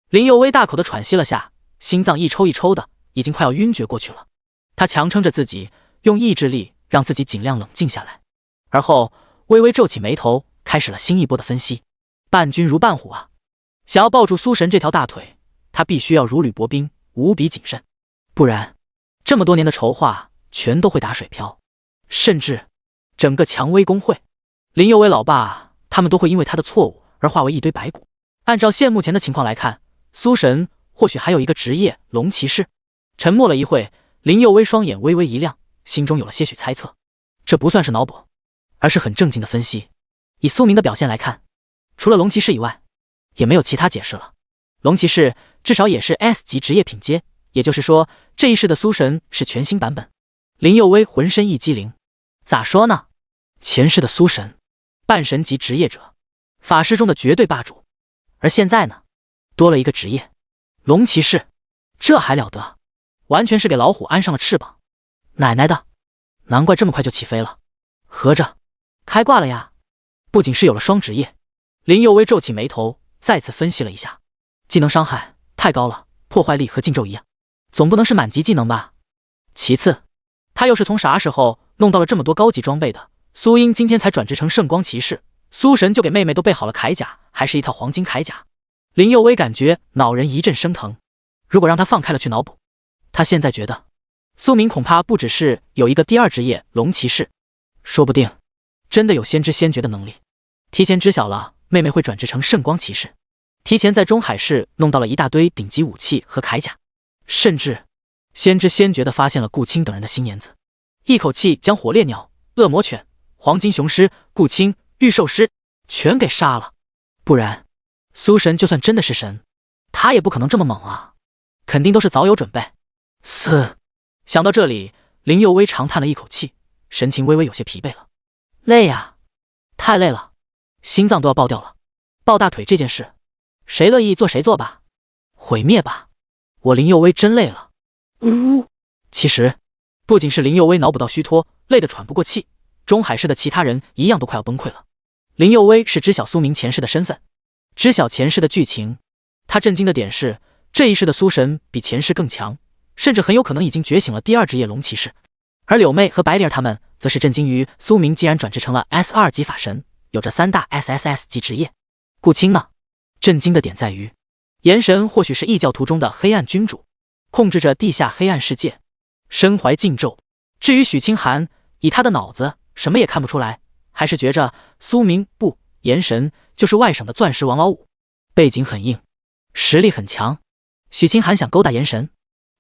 Speaker 1: 林有威大口的喘息了下，心脏一抽一抽的，已经快要晕厥过去了。他强撑着自己，用意志力让自己尽量冷静下来，而后微微皱起眉头，开始了新一波的分析。伴君如伴虎啊！想要抱住苏神这条大腿，他必须要如履薄冰，无比谨慎，不然这么多年的筹划全都会打水漂，甚至整个蔷薇公会、林有为老爸他们都会因为他的错误而化为一堆白骨。按照现目前的情况来看，苏神或许还有一个职业龙骑士。沉默了一会，林有为双眼微微一亮，心中有了些许猜测。这不算是脑补，而是很正经的分析。以苏明的表现来看，除了龙骑士以外，也没有其他解释了。龙骑士至少也是 S 级职业品阶，也就是说，这一世的苏神是全新版本。林有为浑身一激灵，咋说呢？前世的苏神，半神级职业者，法师中的绝对霸主，而现在呢，多了一个职业，龙骑士，这还了得？完全是给老虎安上了翅膀。奶奶的，难怪这么快就起飞了，合着开挂了呀！不仅是有了双职业，林有为皱起眉头，再次分析了一下，技能伤害太高了，破坏力和禁咒一样，总不能是满级技能吧？其次，他又是从啥时候弄到了这么多高级装备的？苏英今天才转职成圣光骑士，苏神就给妹妹都备好了铠甲，还是一套黄金铠甲。林佑威感觉脑仁一阵生疼，如果让他放开了去脑补，他现在觉得苏明恐怕不只是有一个第二职业龙骑士，说不定真的有先知先觉的能力，提前知晓了妹妹会转职成圣光骑士，提前在中海市弄到了一大堆顶级武器和铠甲，甚至先知先觉的发现了顾青等人的心眼子，一口气将火烈鸟、恶魔犬、黄金雄狮、顾青、御兽师全给杀了。不然苏神就算真的是神，他也不可能这么猛啊，肯定都是早有准备。想到这里，林佑威长叹了一口气，神情微微有些疲惫了。累呀，太累了，心脏都要爆掉了。抱大腿这件事，谁乐意做谁做吧，毁灭吧，我林佑威真累了。其实不仅是林佑威脑补到虚脱，累得喘不过气，中海市的其他人一样都快要崩溃了。林佑威是知晓苏明前世的身份，知晓前世的剧情，他震惊的点是这一世的苏神比前世更强，甚至很有可能已经觉醒了第二职业龙骑士。而柳妹和白灵儿他们则是震惊于苏明竟然转职成了 S2 级法神，有着3大 SSS 级职业。顾青呢？震惊的点在于炎神或许是异教徒中的黑暗君主，控制着地下黑暗世界，身怀禁咒。至于许清寒，以他的脑子什么也看不出来，还是觉着苏明不炎神就是外省的钻石王老五，背景很硬，实力很强。许清寒想勾搭炎神，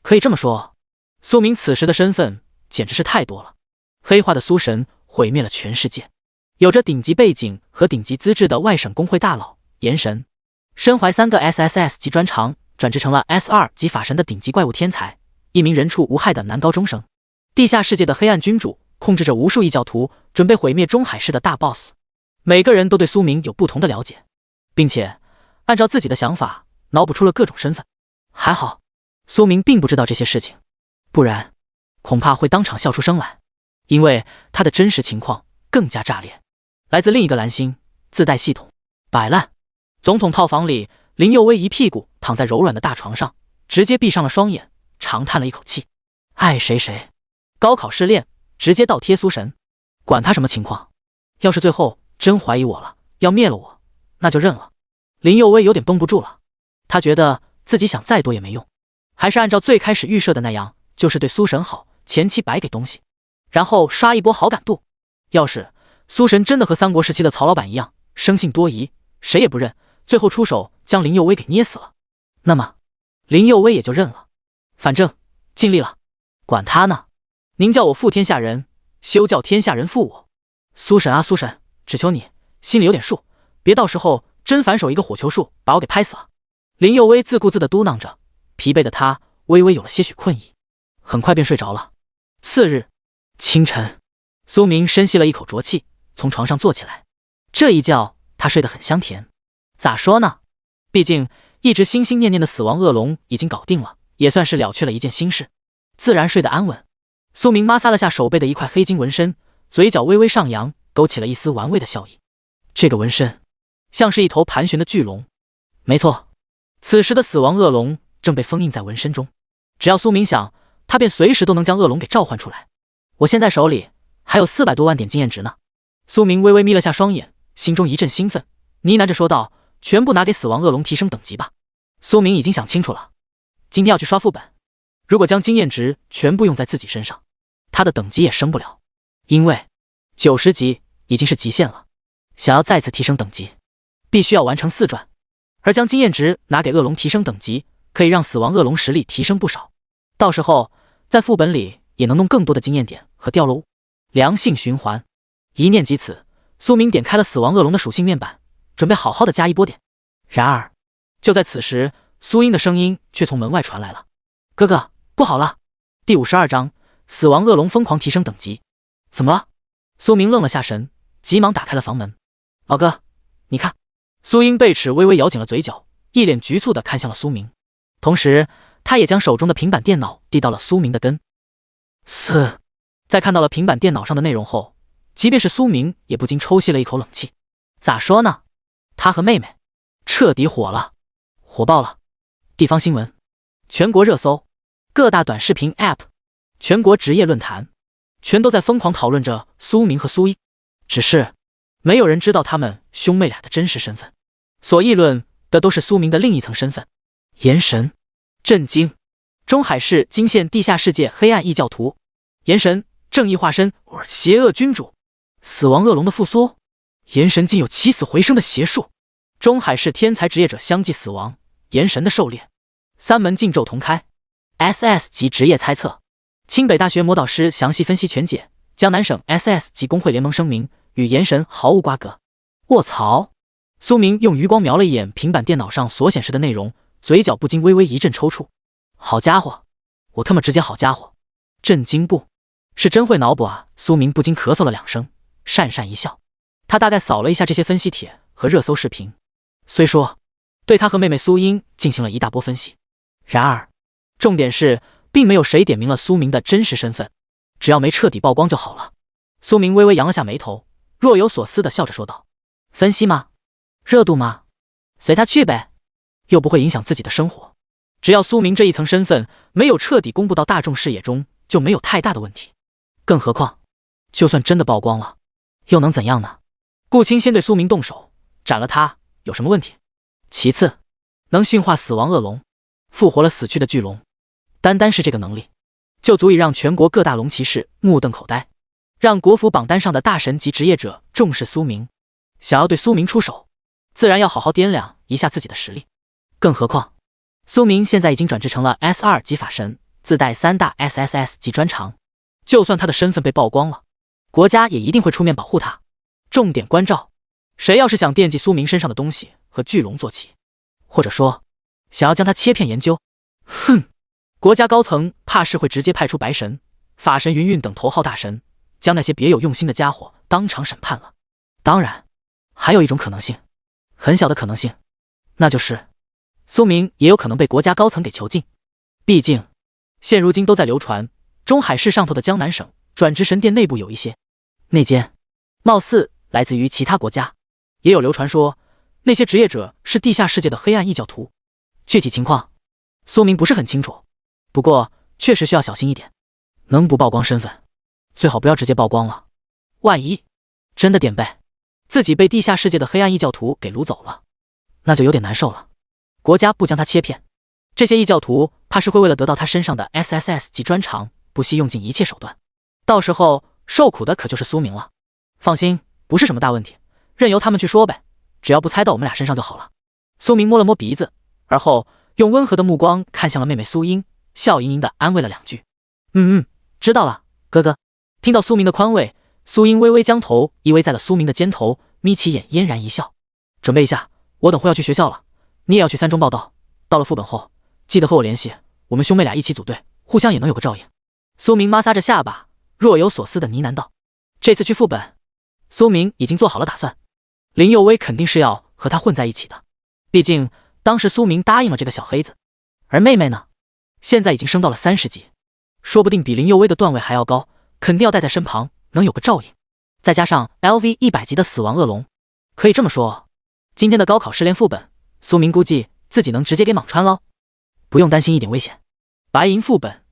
Speaker 1: 可以这么说，苏明此时的身份简直是太多了。黑化的苏神毁灭了全世界，有着顶级背景和顶级资质的外省工会大佬炎神，身怀3个 SSS 级专长，转职成了 S2 级法神的顶级怪物天才，一名人畜无害的男高中生。地下世界的黑暗君主控制着无数异教徒，准备毁灭中海市的大 boss。 每个人都对苏明有不同的了解，并且按照自己的想法脑补出了各种身份。还好苏明并不知道这些事情，不然恐怕会当场笑出声来，因为他的真实情况更加炸裂。来自另一个蓝星，自带系统，摆烂。总统套房里，林佑威一屁股躺在柔软的大床上，直接闭上了双眼，长叹了一口气。爱谁谁，高考试炼直接倒贴苏神，管他什么情况，要是最后真怀疑我了，要灭了我，那就认了。林佑威有点绷不住了，他觉得自己想再多也没用，还是按照最开始预设的那样，就是对苏神好，前期白给东西，然后刷一波好感度。要是苏神真的和三国时期的曹老板一样生性多疑，谁也不认，最后出手将林佑威给捏死了，那么林佑威也就认了，反正尽力了，管他呢。您叫我负天下人，休叫天下人负我。苏神啊苏神，只求你心里有点数，别到时候真反手一个火球术把我给拍死了。林佑威自顾自地嘟囔着，疲惫的他微微有了些许困意，很快便睡着了。次日清晨，苏明深吸了一口浊气，从床上坐起来。这一觉他睡得很香甜。咋说呢，毕竟一直心心念念的死亡恶龙已经搞定了，也算是了却了一件心事，自然睡得安稳。苏明摩挲了下手背的一块黑金纹身，嘴角微微上扬，勾起了一丝玩味的笑意。这个纹身像是一头盘旋的巨龙，没错，此时的死亡恶龙正被封印在纹身中，只要苏明想，他便随时都能将恶龙给召唤出来。我现在手里还有400多万点经验值呢。苏明微微眯了下双眼，心中一阵兴奋，呢喃着说道：全部拿给死亡恶龙提升等级吧。苏明已经想清楚了，今天要去刷副本，如果将经验值全部用在自己身上，他的等级也升不了，因为90级已经是极限了，想要再次提升等级，必须要完成4转，而将经验值拿给恶龙提升等级，可以让死亡恶龙实力提升不少，到时候在副本里也能弄更多的经验点和掉落物，良性循环。一念及此，苏明点开了死亡恶龙的属性面板，准备好好的加一波点。然而就在此时，苏英的声音却从门外传来了：哥哥，不好了！第52章死亡恶龙疯狂提升等级。怎么了？苏明愣了下神，急忙打开了房门。老哥，你看。苏英贝齿微微咬紧了嘴角，一脸局促地看向了苏明，同时他也将手中的平板电脑递到了苏明的跟。在看到了平板电脑上的内容后，即便是苏明也不禁抽吸了一口冷气。咋说呢，他和妹妹彻底火了，火爆了。地方新闻、全国热搜、各大短视频 App、全国职业论坛，全都在疯狂讨论着苏明和苏一，只是没有人知道他们兄妹俩的真实身份。所议论的都是苏明的另一层身份。炎神，震惊！中海市惊现地下世界黑暗异教徒，炎神，正义化身，邪恶君主，死亡恶龙的复苏。炎神竟有起死回生的邪术。中海市天才职业者相继死亡，炎神的狩猎。三门禁咒同开。SS 级职业猜测。清北大学魔导师详细分析全解。江南省 SS 级工会联盟声明，与炎神毫无瓜葛。卧槽！苏明用余光瞄了一眼平板电脑上所显示的内容，嘴角不禁微微一阵抽搐。好家伙，我他妈直接好家伙！震惊不？是真会脑补啊！苏明不禁咳嗽了2声，讪讪一笑。他大概扫了一下这些分析帖和热搜视频，虽说对他和妹妹苏英进行了一大波分析，然而重点是并没有谁点明了苏明的真实身份，只要没彻底曝光就好了。苏明微微扬了下眉头，若有所思地笑着说道：分析吗？热度吗？随他去呗，又不会影响自己的生活。只要苏明这一层身份没有彻底公布到大众视野中，就没有太大的问题。更何况就算真的曝光了，又能怎样呢？顾青先对苏明动手，斩了他有什么问题？其次，能驯化死亡恶龙，复活了死去的巨龙，单单是这个能力就足以让全国各大龙骑士目瞪口呆，让国服榜单上的大神级职业者重视苏明。想要对苏明出手，自然要好好掂量一下自己的实力。更何况苏明现在已经转制成了 S2 级法神，自带3大 SSS 级专长，就算他的身份被曝光了，国家也一定会出面保护他。重点关照，谁要是想惦记苏明身上的东西和巨龙做起，或者说想要将他切片研究，哼，国家高层怕是会直接派出白神、法神云云等头号大神，将那些别有用心的家伙当场审判了。当然还有一种可能性，很小的可能性，那就是苏明也有可能被国家高层给囚禁。毕竟现如今都在流传中海市上头的江南省转职神殿内部有一些内奸，貌似来自于其他国家，也有流传说那些职业者是地下世界的黑暗异教徒。具体情况苏明不是很清楚，不过确实需要小心一点，能不曝光身份最好不要直接曝光了，万一真的点背自己被地下世界的黑暗异教徒给掳走了，那就有点难受了。国家不将他切片，这些异教徒怕是会为了得到他身上的 SSS 级专长，不惜用尽一切手段，到时候受苦的可就是苏明了。放心，不是什么大问题，任由他们去说呗，只要不猜到我们俩身上就好了。苏明摸了摸鼻子，而后用温和的目光看向了妹妹苏英，笑盈盈地安慰了2句。知道了，哥哥。听到苏明的宽慰，苏英微微将头依偎在了苏明的肩头，眯起眼嫣然一笑。准备一下，我等会要去学校了，你也要去3中报道，到了副本后记得和我联系，我们兄妹俩一起组队，互相也能有个照应。苏明摩挲着下巴，若有所思地呢喃道。这次去副本，苏明已经做好了打算，林佑威肯定是要和他混在一起的，毕竟当时苏明答应了这个小黑子。而妹妹呢，现在已经升到了30级，说不定比林佑威的段位还要高，肯定要带在身旁，能有个照应。再加上 LV 100级的死亡恶龙，可以这么说，今天的高考失联副本，苏明估计自己能直接给莽穿喽，不用担心一点危险。白银副本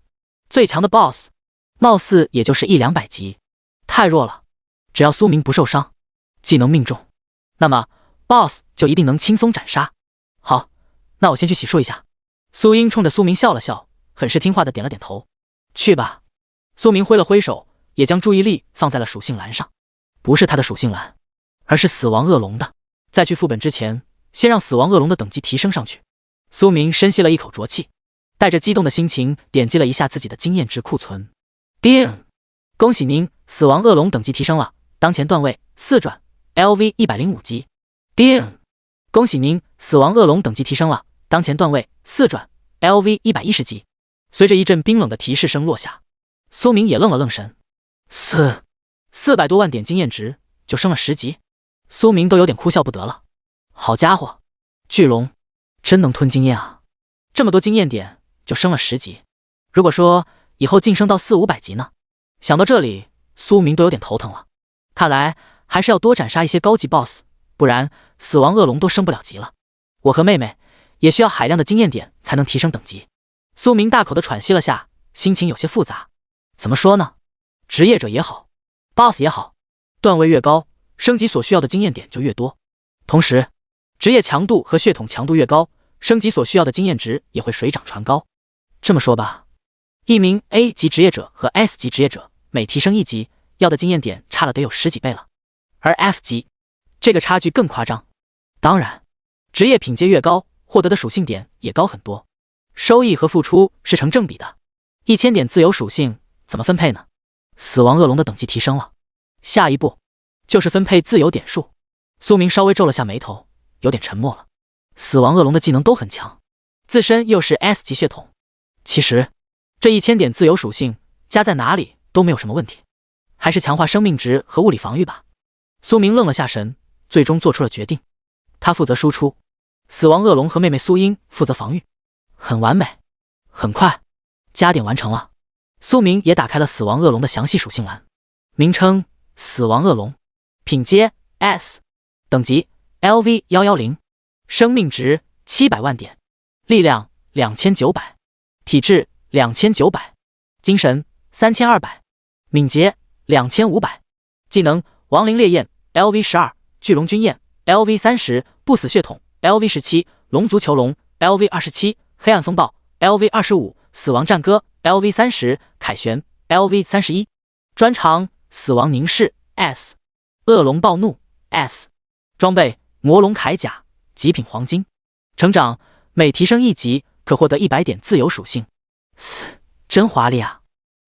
Speaker 1: 最强的 BOSS 貌似也就是100-200级，太弱了。只要苏明不受伤，技能命中，那么 BOSS 就一定能轻松斩杀。好，那我先去洗漱一下。苏英冲着苏明笑了笑，很是听话的点了点头。去吧。苏明挥了挥手，也将注意力放在了属性栏上，不是他的属性栏，而是死亡恶龙的。在去副本之前，先让死亡恶龙的等级提升上去。苏明深吸了一口浊气，带着激动的心情点击了一下自己的经验值库存。叮！恭喜您，死亡恶龙等级提升了，当前段位4转 LV 105级。叮！恭喜您，死亡恶龙等级提升了，当前段位4转 LV 110级。随着一阵冰冷的提示声落下，苏明也愣了愣神。400多万点经验值就升了10级，苏明都有点哭笑不得了。好家伙，巨龙真能吞经验啊！这么多经验点就升了10级，如果说以后晋升到400-500级呢？想到这里，苏明都有点头疼了。看来还是要多斩杀一些高级 BOSS， 不然死亡恶龙都升不了级了。我和妹妹也需要海量的经验点才能提升等级。苏明大口的喘息了下，心情有些复杂。怎么说呢？职业者也好， BOSS 也好，段位越高，升级所需要的经验点就越多。同时，职业强度和血统强度越高，升级所需要的经验值也会水涨船高。这么说吧，一名 A 级职业者和 S 级职业者每提升一级，要的经验点差了得有10几倍了。而 F 级这个差距更夸张。当然，职业品阶越高，获得的属性点也高很多，收益和付出是成正比的。1000点自由属性怎么分配呢？死亡恶龙的等级提升了，下一步就是分配自由点数。苏明稍微皱了下眉头，有点沉默了。死亡恶龙的技能都很强，自身又是 S 级血统，其实这1000点自由属性加在哪里都没有什么问题，还是强化生命值和物理防御吧。苏明愣了下神，最终做出了决定。他负责输出，死亡恶龙和妹妹苏英负责防御，很完美。很快，加点完成了。苏明也打开了死亡恶龙的详细属性栏，名称：死亡恶龙，品阶 S， 等级 LV110， 生命值700万点，力量2900，体质2900，精神3200，敏捷2500，技能亡灵烈焰 LV12， 巨龙军焰 LV30， 不死血统 LV17， 龙族囚龙 LV27， 黑暗风暴 LV25， 死亡战歌 LV30， 凯旋 LV31， 专长死亡凝视 S， 恶龙暴怒 S， 装备魔龙铠甲，极品黄金，成长每提升一级可获得100点自由属性。真华丽啊！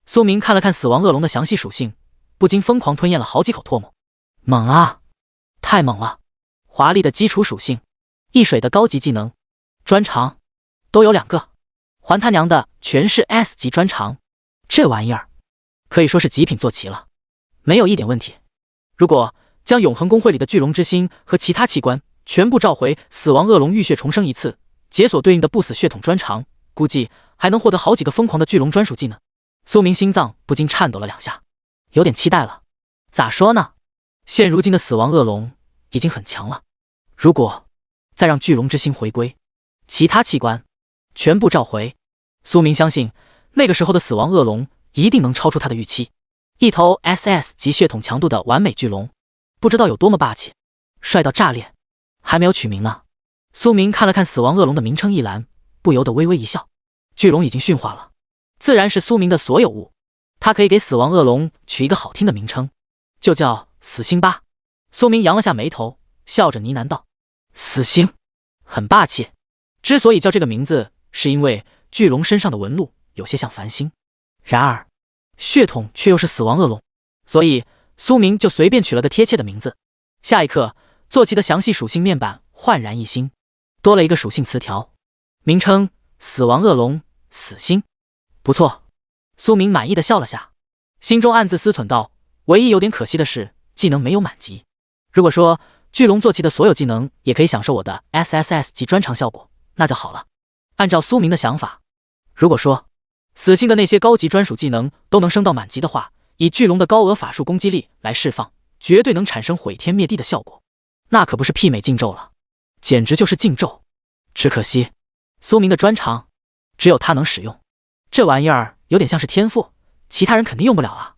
Speaker 1: 苏明看了看死亡恶龙的详细属性，不禁疯狂吞咽了好几口唾沫。猛啊，太猛了！华丽的基础属性，一水的高级技能，专长都有2个，还他娘的全是 S 级专长，这玩意儿可以说是极品做齐了，没有一点问题。如果将永恒公会里的巨龙之心和其他器官全部召回，死亡恶龙浴血重生一次，解锁对应的不死血统专长，估计还能获得好几个疯狂的巨龙专属技能。苏明心脏不禁颤抖了2下，有点期待了。咋说呢？现如今的死亡恶龙已经很强了，如果再让巨龙之心回归，其他器官全部召回，苏明相信那个时候的死亡恶龙一定能超出他的预期。一头 SS 级血统强度的完美巨龙，不知道有多么霸气，帅到炸裂。还没有取名呢。苏明看了看死亡恶龙的名称一栏，不由得微微一笑。巨龙已经驯化了，自然是苏明的所有物，他可以给死亡恶龙取一个好听的名称，就叫死星吧。苏明扬了下眉头，笑着呢喃道：死星很霸气，之所以叫这个名字，是因为巨龙身上的纹路有些像繁星，然而血统却又是死亡恶龙，所以苏明就随便取了个贴切的名字。下一刻，坐骑的详细属性面板焕然一新，多了一个属性词条，名称死亡恶龙死星。不错，苏明满意的笑了下，心中暗自思忖道，唯一有点可惜的是技能没有满级。如果说巨龙坐骑的所有技能也可以享受我的 SSS 级专长效果，那就好了。按照苏明的想法，如果说死星的那些高级专属技能都能升到满级的话，以巨龙的高额法术攻击力来释放，绝对能产生毁天灭地的效果，那可不是媲美禁咒了，简直就是禁咒。只可惜苏明的专长只有他能使用，这玩意儿有点像是天赋，其他人肯定用不了啊。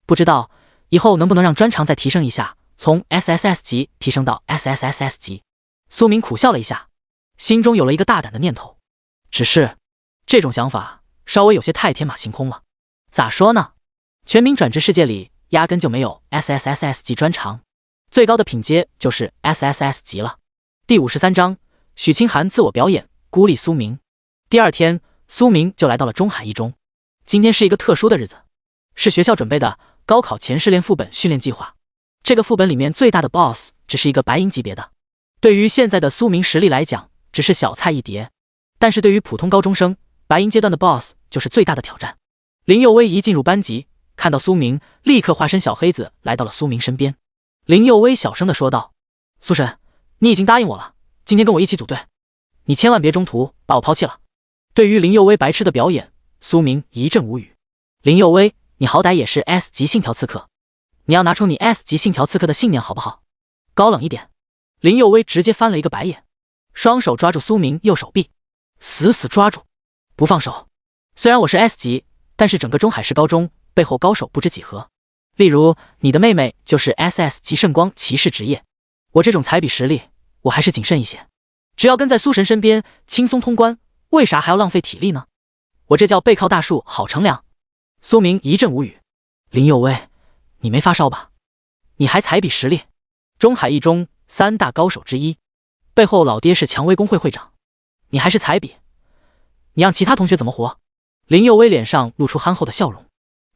Speaker 1: 不知道以后能不能让专长再提升一下，从 SSS 级提升到 SSSS 级。苏明苦笑了一下，心中有了一个大胆的念头，只是这种想法稍微有些太天马行空了。咋说呢？全民转职世界里压根就没有 SSSS 级专长，最高的品阶就是 SSS 级了。第53章，许清寒自我表演，孤立苏明。第二天，苏明就来到了中海一中。今天是一个特殊的日子，是学校准备的高考前试炼副本训练计划。这个副本里面最大的 BOSS 只是一个白银级别的，对于现在的苏明实力来讲，只是小菜一碟。但是对于普通高中生，白银阶段的 BOSS 就是最大的挑战。林佑威一进入班级，看到苏明，立刻化身小黑子来到了苏明身边。林佑威小声地说道：苏神，你已经答应我了，今天跟我一起组队，你千万别中途把我抛弃了。对于林佑威白痴的表演，苏明一阵无语。林佑威，你好歹也是 S 级信条刺客，你要拿出你 S 级信条刺客的信念好不好？高冷一点。林佑威直接翻了一个白眼，双手抓住苏明右手臂，死死抓住，不放手。虽然我是 S 级，但是整个中海市高中背后高手不知几何，例如你的妹妹就是 SS 级圣光骑士职业，我这种彩笔实力我还是谨慎一些，只要跟在苏神身边轻松通关，为啥还要浪费体力呢？我这叫背靠大树好乘凉。苏明一阵无语。林佑威，你没发烧吧？你还才比实力，中海一中3大高手之一，背后老爹是蔷薇工会会长，你还是才比，你让其他同学怎么活？林佑威脸上露出憨厚的笑容。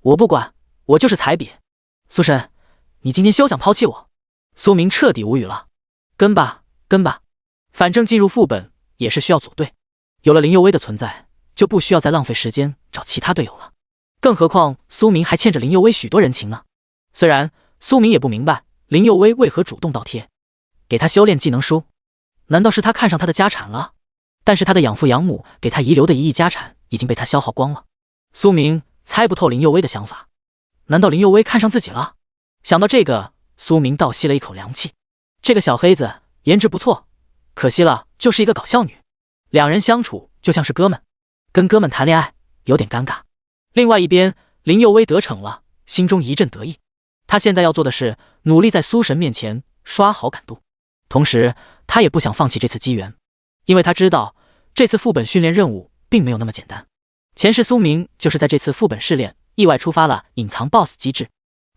Speaker 1: 我不管，我就是才比。苏神，你今天休想抛弃我。苏明彻底无语了。跟吧，跟吧，反正进入副本也是需要组队，有了林佑威的存在，就不需要再浪费时间找其他队友了。更何况苏明还欠着林佑威许多人情呢。虽然苏明也不明白林佑威为何主动倒贴，给他修炼技能书，难道是他看上他的家产了？但是他的养父养母给他遗留的1亿家产已经被他消耗光了。苏明猜不透林佑威的想法，难道林佑威看上自己了？想到这个，苏明倒吸了一口凉气。这个小黑子颜值不错，可惜了就是一个搞笑女，两人相处就像是哥们，跟哥们谈恋爱有点尴尬。另外一边，林佑威得逞了，心中一阵得意。他现在要做的是努力在苏神面前刷好感度，同时他也不想放弃这次机缘，因为他知道这次副本训练任务并没有那么简单。前世苏明就是在这次副本试炼意外触发了隐藏 BOSS 机制，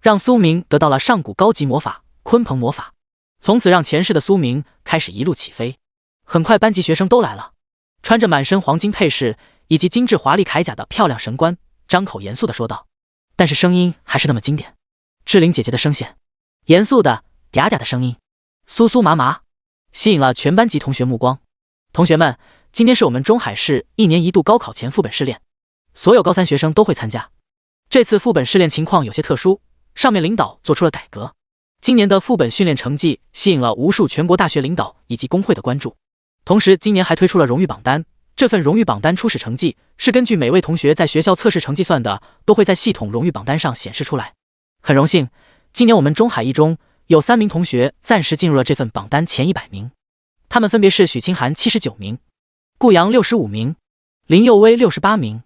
Speaker 1: 让苏明得到了上古高级魔法鲲鹏魔法，从此让前世的苏明开始一路起飞。很快班级学生都来了，穿着满身黄金配饰以及精致华丽铠甲的漂亮神官张口严肃地说道，但是声音还是那么经典。志玲姐姐的声线，严肃的嗲嗲的声音，酥酥麻麻，吸引了全班级同学目光。同学们，今天是我们中海市1年1度高考前副本试炼，所有高3学生都会参加。这次副本试炼情况有些特殊，上面领导做出了改革。今年的副本训练成绩吸引了无数全国大学领导以及工会的关注，同时今年还推出了荣誉榜单。这份荣誉榜单初始成绩是根据每位同学在学校测试成绩算的，都会在系统荣誉榜单上显示出来。很荣幸，今年我们中海一中有3名同学暂时进入了这份榜单前100名，他们分别是许清寒79名、顾阳65名、林佑威68名。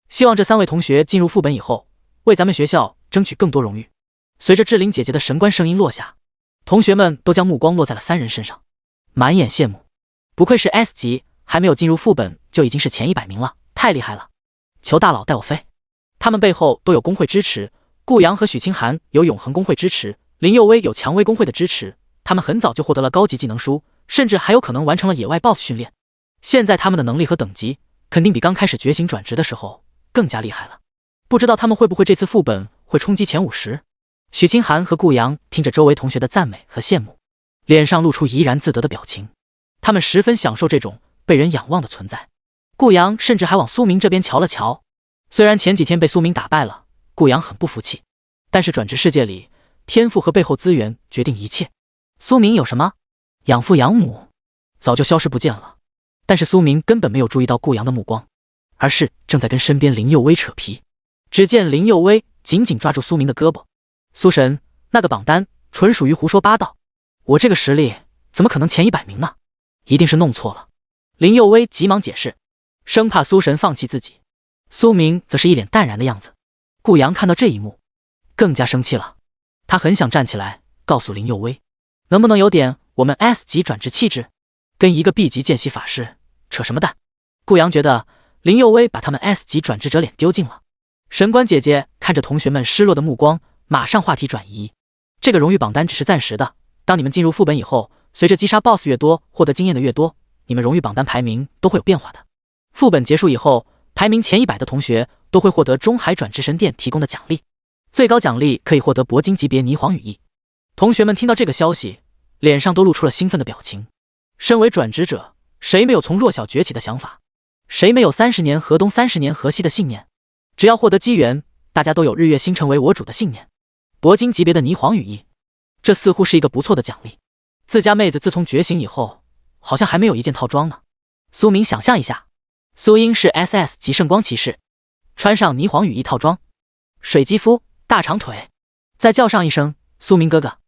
Speaker 1: 希望这3位同学进入副本以后，为咱们学校争取更多荣誉。随着志玲姐姐的神官声音落下，同学们都将目光落在了3人身上，满眼羡慕。不愧是 S 级，还没有进入副本就已经是前100名了，太厉害了！求大佬带我飞！他们背后都有工会支持，顾阳和许清寒有永恒工会支持，林佑威有蔷薇工会的支持。他们很早就获得了高级技能书，甚至还有可能完成了野外 BOSS 训练。现在他们的能力和等级肯定比刚开始觉醒转职的时候更加厉害了。不知道他们会不会这次副本会冲击前50？许清寒和顾阳听着周围同学的赞美和羡慕，脸上露出怡然自得的表情。他们十分享受这种被人仰望的存在。顾阳甚至还往苏明这边瞧了瞧。虽然前几天被苏明打败了，顾阳很不服气，但是转职世界里，天赋和背后资源决定一切。苏明有什么？养父养母早就消失不见了。但是苏明根本没有注意到顾阳的目光，而是正在跟身边林佑威扯皮。只见林佑威紧紧抓住苏明的胳膊，苏神，那个榜单纯属于胡说八道，我这个实力怎么可能前100名呢？一定是弄错了。林佑威急忙解释，生怕苏神放弃自己。苏明则是一脸淡然的样子。顾阳看到这一幕更加生气了，他很想站起来告诉林佑威，能不能有点我们 S 级转职气质，跟一个 B 级见习法师扯什么蛋。顾阳觉得林佑威把他们 S 级转职者脸丢尽了。神官姐姐看着同学们失落的目光，马上话题转移，这个荣誉榜单只是暂时的，当你们进入副本以后，随着击杀 BOSS 越多，获得经验的越多，你们荣誉榜单排名都会有变化的。副本结束以后，排名前100的同学都会获得中海转职神殿提供的奖励，最高奖励可以获得铂金级别霓凰羽翼。同学们听到这个消息，脸上都露出了兴奋的表情。身为转职者，谁没有从弱小崛起的想法？谁没有30年河东30年河西的信念？只要获得机缘，大家都有日月星辰为我主的信念。铂金级别的霓凰羽翼，这似乎是一个不错的奖励。自家妹子自从觉醒以后，好像还没有一件套装呢。苏明想象一下，苏英是 SS 级圣光骑士，穿上霓凰羽翼套装，水肌肤，大长腿，再叫上一声苏明哥哥，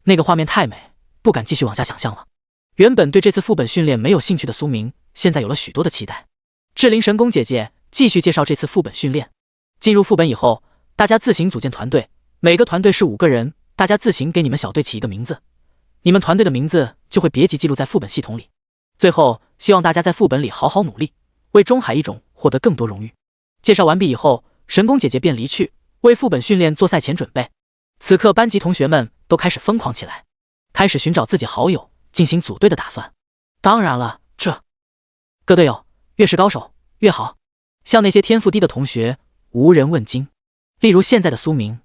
Speaker 1: 那个画面太美，不敢继续往下想象了。原本对这次副本训练没有兴趣的苏明，现在有了许多的期待。志灵神宫姐姐继续介绍这次副本训练。进入副本以后，大家自行组建团队，每个团队是5个人，大家自行给你们小队起一个名字。你们团队的名字就会别急记录在副本系统里。最后，希望大家在副本里好好努力，为中海一种获得更多荣誉。介绍完毕以后，神宫姐姐便离去，为副本训练做赛前准备。此刻，班级同学们都开始疯狂起来，开始寻找自己好友，进行组队的打算。当然了，各队友越是高手越好。像那些天赋低的同学，无人问津。例如现在的苏明，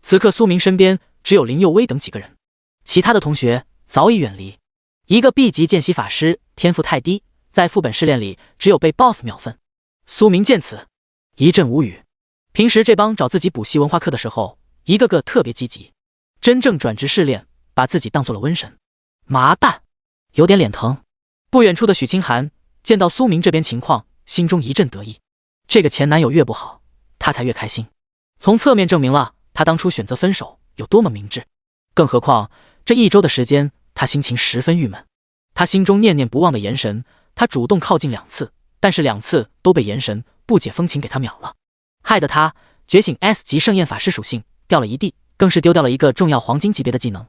Speaker 1: 此刻苏明身边只有林佑威等几个人，其他的同学早已远离。一个 B 级见习法师天赋太低，在副本试炼里只有被 BOSS 秒分。苏明见此一阵无语。平时这帮找自己补习文化课的时候，一个个特别积极，真正转职试炼，把自己当做了瘟神。麻蛋，有点脸疼。不远处的许清寒见到苏明这边情况，心中一阵得意。这个前男友越不好，他才越开心。从侧面证明了他当初选择分手有多么明智。更何况这一周的时间，他心情十分郁闷。他心中念念不忘的炎神，他主动靠近2次，但是2次都被炎神不解风情给他秒了，害得他觉醒 S 级盛宴法师属性掉了一地，更是丢掉了一个重要黄金级别的技能。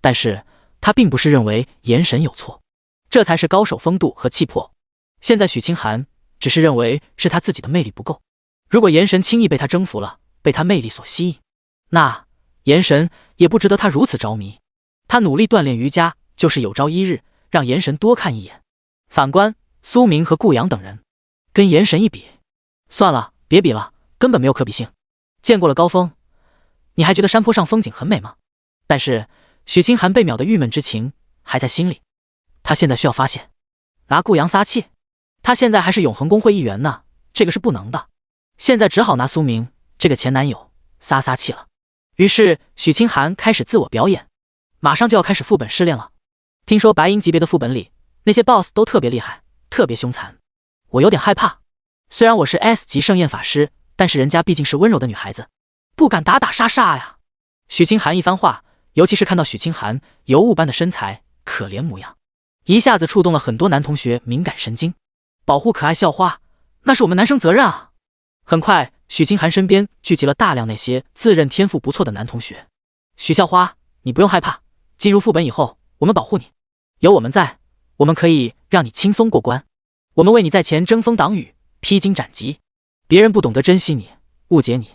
Speaker 1: 但是他并不是认为炎神有错，这才是高手风度和气魄。现在许清寒只是认为是他自己的魅力不够。如果炎神轻易被他征服了，被他魅力所吸引，那炎神也不值得他如此着迷。他努力锻炼瑜伽，就是有朝一日让炎神多看一眼。反观苏明和顾阳等人，跟炎神一比，算了，别比了，根本没有可比性。见过了高峰，你还觉得山坡上风景很美吗？但是许清寒被秒的郁闷之情还在心里。他现在需要发泄，拿顾阳撒气。他现在还是永恒公会一员呢，这个是不能的。现在只好拿苏明这个前男友撒气了。于是许清寒开始自我表演，马上就要开始副本试炼了。听说白银级别的副本里，那些 BOSS 都特别厉害，特别凶残，我有点害怕。虽然我是 S 级盛宴法师，但是人家毕竟是温柔的女孩子，不敢打打杀杀呀。许清寒一番话，尤其是看到许清寒尤物般的身材，可怜模样，一下子触动了很多男同学敏感神经。保护可爱校花，那是我们男生责任啊。很快，许清寒身边聚集了大量那些自认天赋不错的男同学。许校花，你不用害怕，进入副本以后，我们保护你，有我们在，我们可以让你轻松过关。我们为你在前遮风挡雨，披荆斩棘。别人不懂得珍惜你，误解你，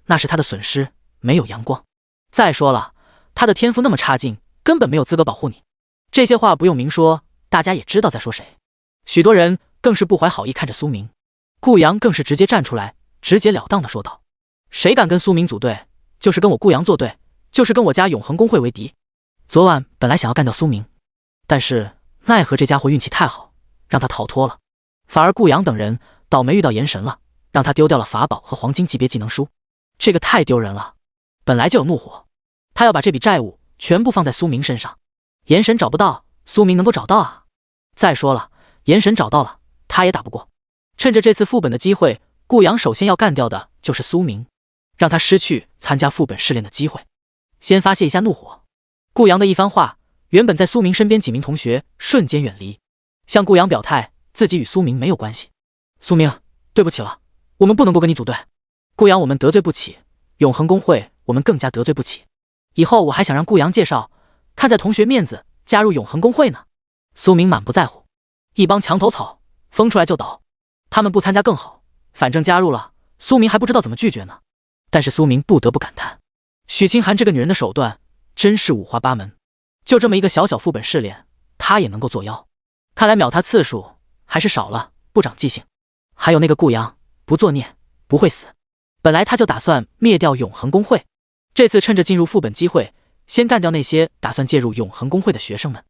Speaker 1: 那是他的损失，没有阳光。再说了，他的天赋那么差劲，根本没有资格保护你。这些话不用明说，大家也知道在说谁。许多人更是不怀好意看着苏明，顾阳更是直接站出来，直截了当的说道：谁敢跟苏明组队，就是跟我顾阳作对，就是跟我家永恒公会为敌。昨晚本来想要干掉苏明，但是奈何这家伙运气太好，让他逃脱了。反而顾阳等人倒霉遇到炎神了，让他丢掉了法宝和黄金级别技能书，这个太丢人了。本来就有怒火，他要把这笔债务全部放在苏明身上。炎神找不到，苏明能够找到啊。再说了，炎神找到了，他也打不过。趁着这次副本的机会，顾阳首先要干掉的就是苏明，让他失去参加副本试炼的机会，先发泄一下怒火。顾阳的一番话，原本在苏明身边几名同学瞬间远离，向顾阳表态自己与苏明没有关系。苏明，对不起了，我们不能够跟你组队。顾阳我们得罪不起，永恒公会我们更加得罪不起。以后我还想让顾阳介绍，看在同学面子加入永恒公会呢。苏明满不在乎，一帮墙头草，疯出来就倒，他们不参加更好，反正加入了，苏明还不知道怎么拒绝呢。但是苏明不得不感叹，许清寒这个女人的手段真是五花八门，就这么一个小小副本试炼，她也能够作妖。看来秒她次数还是少了，不长记性。还有那个顾阳，不作孽不会死。本来他就打算灭掉永恒公会，这次趁着进入副本机会，先干掉那些打算介入永恒公会的学生们。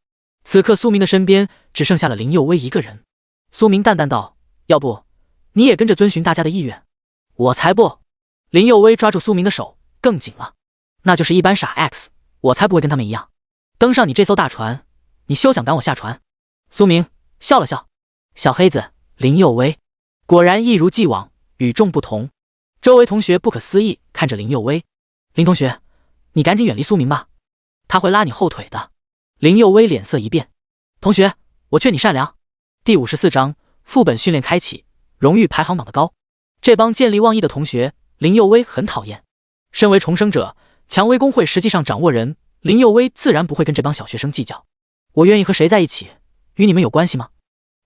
Speaker 1: 此刻苏明的身边只剩下了林佑威一个人。苏明淡淡道：要不你也跟着遵循大家的意愿？我才不。林佑威抓住苏明的手更紧了，那就是一般傻 X， 我才不会跟他们一样登上你这艘大船，你休想赶我下船。苏明笑了笑，小黑子林佑威果然一如既往与众不同。周围同学不可思议看着林佑威，林同学，你赶紧远离苏明吧，他会拉你后腿的。林佑威脸色一变，同学，我劝你善良。第54章副本训练开启，荣誉排行榜的高。这帮见利忘义的同学，林佑威很讨厌。身为重生者，蔷薇公会实际上掌握人，林佑威自然不会跟这帮小学生计较。我愿意和谁在一起，与你们有关系吗？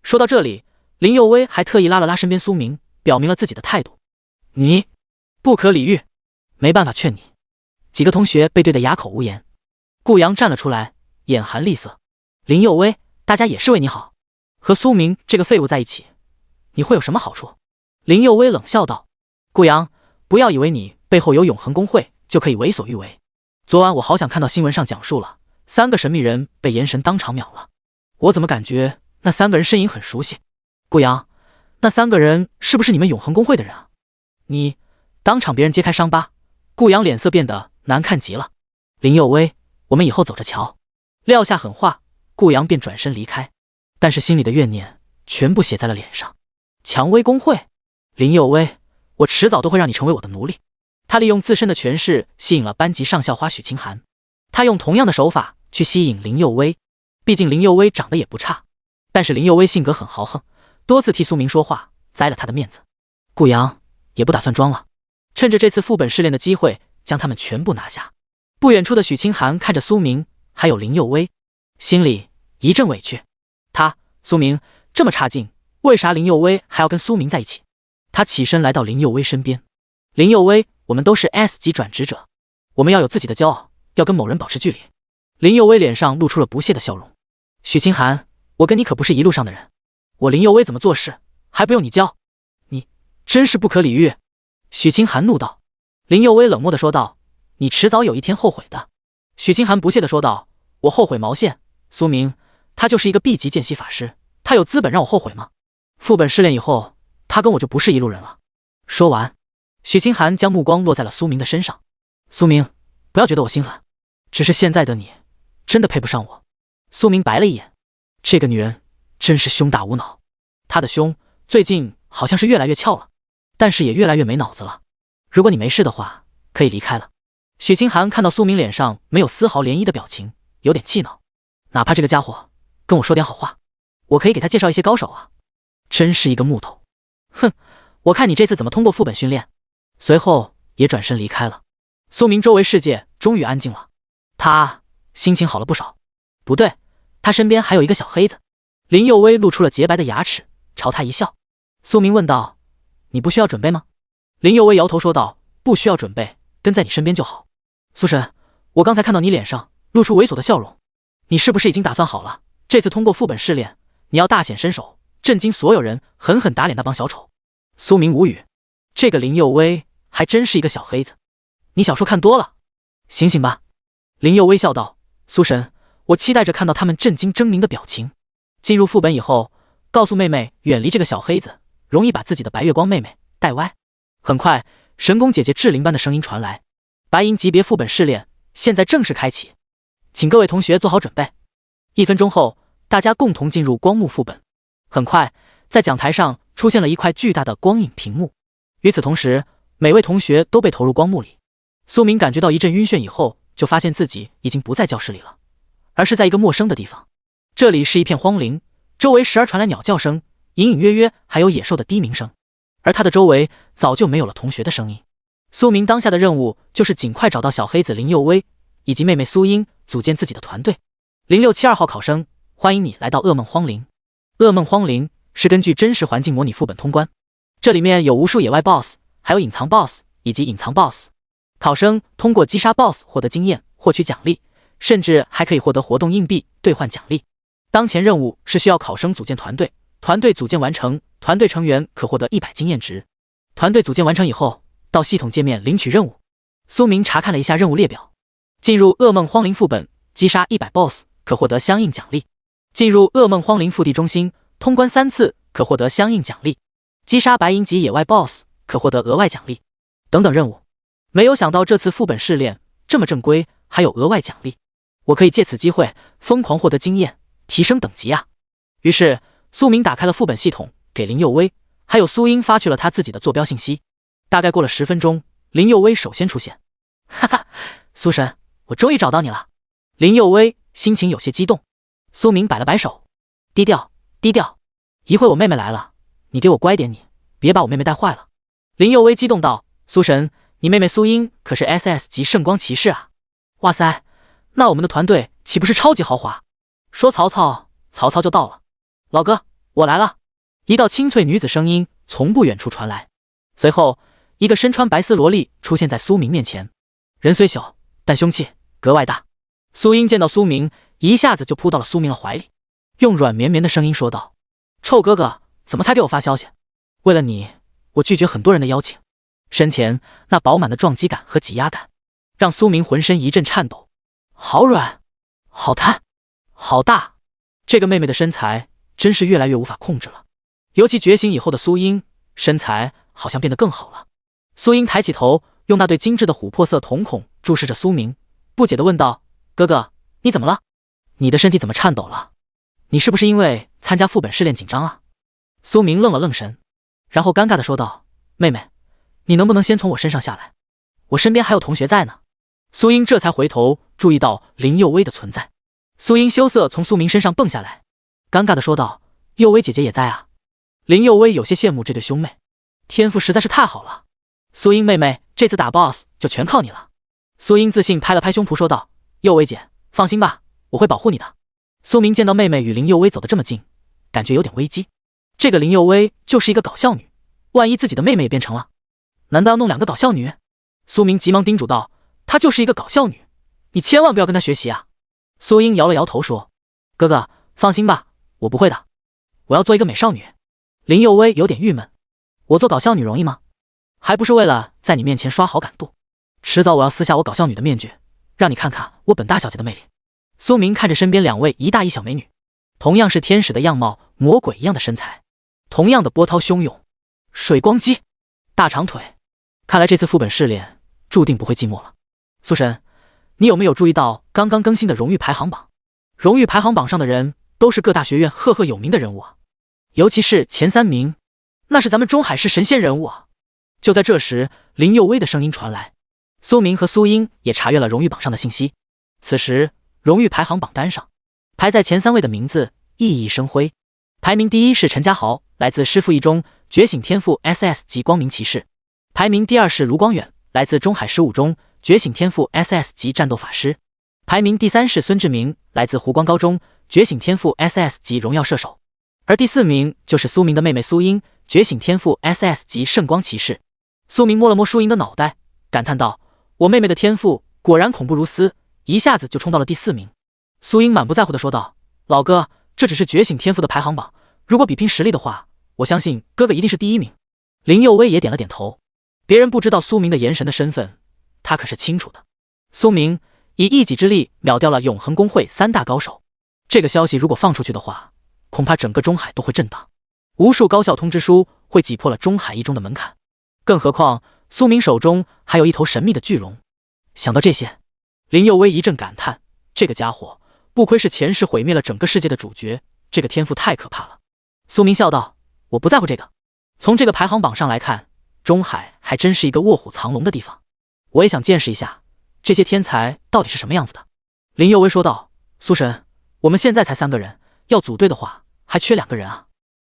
Speaker 1: 说到这里，林佑威还特意拉了拉身边苏明，表明了自己的态度。你不可理喻，没办法劝你。几个同学被对得哑口无言。顾阳站了出来，眼含厉色。林佑威，大家也是为你好，和苏明这个废物在一起，你会有什么好处？林佑威冷笑道。顾阳，不要以为你背后有永恒公会就可以为所欲为。昨晚我好想看到新闻上讲述了3个神秘人被炎神当场秒了，我怎么感觉那3个人身影很熟悉？顾阳，那3个人是不是你们永恒公会的人啊？你当场别人揭开伤疤，顾阳脸色变得难看极了。林佑威，我们以后走着瞧。撂下狠话，顾阳便转身离开，但是心里的怨念全部写在了脸上。蔷薇公会，林佑威，我迟早都会让你成为我的奴隶。他利用自身的权势吸引了班级上校花许清寒，他用同样的手法去吸引林佑威。毕竟林佑威长得也不差，但是林佑威性格很豪横，多次替苏明说话，栽了他的面子。顾阳也不打算装了，趁着这次副本试炼的机会将他们全部拿下。不远处的许清寒看着苏明还有林佑威，心里一阵委屈。苏明这么差劲，为啥林佑威还要跟苏明在一起？他起身来到林佑威身边。林佑威，我们都是 S 级转职者，我们要有自己的骄傲，要跟某人保持距离。林佑威脸上露出了不屑的笑容。许清寒，我跟你可不是一路上的人，我林佑威怎么做事还不用你教？你真是不可理喻！许清寒怒道。林佑威冷漠地说道，你迟早有一天后悔的。许清寒不屑地说道，我后悔毛线？苏明他就是一个 B 级见习法师，他有资本让我后悔吗？副本试炼以后，他跟我就不是一路人了。说完，许清寒将目光落在了苏明的身上。苏明，不要觉得我心狠，只是现在的你真的配不上我。苏明白了一眼，这个女人真是胸大无脑。她的胸最近好像是越来越翘了，但是也越来越没脑子了。如果你没事的话，可以离开了。许清寒看到苏明脸上没有丝毫涟漪的表情，有点气恼。哪怕这个家伙跟我说点好话，我可以给他介绍一些高手啊。真是一个木头。哼，我看你这次怎么通过副本训练。随后也转身离开了。苏明周围世界终于安静了，他心情好了不少。不对，他身边还有一个小黑子。林佑威露出了洁白的牙齿，朝他一笑。苏明问道，你不需要准备吗？林佑威摇头说道，不需要准备，跟在你身边就好。苏神，我刚才看到你脸上露出猥琐的笑容，你是不是已经打算好了，这次通过副本试炼，你要大显身手，震惊所有人，狠狠打脸那帮小丑？苏明无语，这个林佑威还真是一个小黑子，你小说看多了，醒醒吧。林佑威笑道，苏神，我期待着看到他们震惊狰狞的表情。进入副本以后，告诉妹妹远离这个小黑子，容易把自己的白月光妹妹带歪。很快，神宫姐姐志灵般的声音传来，白银级别副本试炼现在正式开启，请各位同学做好准备。1分钟后，大家共同进入光幕副本。很快，在讲台上出现了一块巨大的光影屏幕，与此同时，每位同学都被投入光幕里。苏明感觉到一阵晕眩以后，就发现自己已经不在教室里了，而是在一个陌生的地方。这里是一片荒林，周围时而传来鸟叫声，隐隐约约还有野兽的低鸣声，而他的周围早就没有了同学的声音。苏明当下的任务就是尽快找到小黑子林佑威以及妹妹苏英，组建自己的团队。0672号考生，欢迎你来到噩梦荒林。噩梦荒林是根据真实环境模拟副本通关，这里面有无数野外 BOSS， 还有隐藏 BOSS 以及隐藏 BOSS。考生通过击杀 BOSS 获得经验，获取奖励，甚至还可以获得活动硬币兑换奖励。当前任务是需要考生组建团队，团队组建完成，团队成员可获得100经验值。团队组建完成以后，到系统界面领取任务。苏明查看了一下任务列表，进入噩梦荒林副本，击杀100 BOSS 可获得相应奖励；进入噩梦荒林腹地中心，通关3次可获得相应奖励；击杀白银级野外 BOSS 可获得额外奖励，等等任务。没有想到这次副本试炼这么正规，还有额外奖励，我可以借此机会疯狂获得经验，提升等级啊！于是苏明打开了副本系统，给林佑威还有苏英发去了他自己的坐标信息。大概过了10分钟，林佑威首先出现。哈哈，苏神，我终于找到你了。林佑威心情有些激动。苏明摆了摆手，低调低调，一会我妹妹来了，你给我乖点，你别把我妹妹带坏了。林佑威激动道，苏神，你妹妹苏英可是 SS 级圣光骑士啊！哇塞，那我们的团队岂不是超级豪华？说曹操，曹操就到了。老哥，我来了。一道清脆女子声音从不远处传来，随后一个身穿白丝萝莉出现在苏明面前。人虽小，但凶器格外大。苏英见到苏明，一下子就扑到了苏明的怀里，用软绵绵的声音说道：臭哥哥，怎么才给我发消息？为了你，我拒绝很多人的邀请。身前那饱满的撞击感和挤压感，让苏明浑身一阵颤抖。好软，好弹，好大，这个妹妹的身材真是越来越无法控制了。尤其觉醒以后的苏英，身材好像变得更好了。苏英抬起头，用那对精致的琥珀色瞳孔注视着苏明，不解地问道：哥哥，你怎么了？你的身体怎么颤抖了？你是不是因为参加副本试炼紧张啊？苏明愣了愣神，然后尴尬地说道：妹妹，你能不能先从我身上下来？我身边还有同学在呢。苏英这才回头注意到林佑薇的存在。苏英羞涩从苏明身上蹦下来，尴尬地说道：佑薇姐姐也在啊。林佑薇有些羡慕这对兄妹，天赋实在是太好了。苏英妹妹，这次打 BOSS 就全靠你了。苏英自信拍了拍胸脯说道：佑薇姐，放心吧，我会保护你的。苏明见到妹妹与林佑薇走得这么近，感觉有点危机。这个林佑薇就是一个搞笑女，万一自己的妹妹也变成了，难道要弄两个搞笑女？苏明急忙叮嘱道：她就是一个搞笑女，你千万不要跟她学习啊。苏英摇了摇头说：哥哥，放心吧，我不会的，我要做一个美少女。林佑薇有点郁闷，我做搞笑女容易吗？还不是为了在你面前刷好感度，迟早我要撕下我搞笑女的面具，让你看看我本大小姐的魅力。苏明看着身边两位一大一小美女，同样是天使的样貌，魔鬼一样的身材，同样的波涛汹涌，水光肌，大长腿，看来这次副本试炼注定不会寂寞了。苏神，你有没有注意到刚刚更新的荣誉排行榜？荣誉排行榜上的人都是各大学院赫赫有名的人物啊，尤其是前3名，那是咱们中海市神仙人物啊。就在这时，林佑薇的声音传来。苏明和苏英也查阅了荣誉榜上的信息。此时，荣誉排行榜单上排在前3位的名字熠熠生辉。排名第1是陈家豪，来自师父一中，觉醒天赋 SS 级光明骑士。排名第2是卢光远，来自中海15中，觉醒天赋 SS 级战斗法师。排名第3是孙志明，来自湖光高中，觉醒天赋 SS 级荣耀射手。而第4名就是苏明的妹妹苏英，觉醒天赋 SS 级圣光骑士。苏明摸了摸苏英的脑袋，感叹道：我妹妹的天赋果然恐怖如斯，一下子就冲到了第4名。苏英满不在乎地说道：老哥，这只是觉醒天赋的排行榜，如果比拼实力的话，我相信哥哥一定是第1名。林佑薇也点了点头，别人不知道苏明的炎神的身份，他可是清楚的。苏明以一己之力秒掉了永恒公会3大高手，这个消息如果放出去的话，恐怕整个中海都会震荡，无数高校通知书会挤破了中海一中的门槛。更何况苏明手中还有一头神秘的巨龙。想到这些，林佑薇一阵感叹，这个家伙不愧是前世毁灭了整个世界的主角，这个天赋太可怕了。苏明笑道：我不在乎这个，从这个排行榜上来看，中海还真是一个卧虎藏龙的地方，我也想见识一下这些天才到底是什么样子的。林佑薇说道：苏神，我们现在才3个人，要组队的话还缺2个人啊。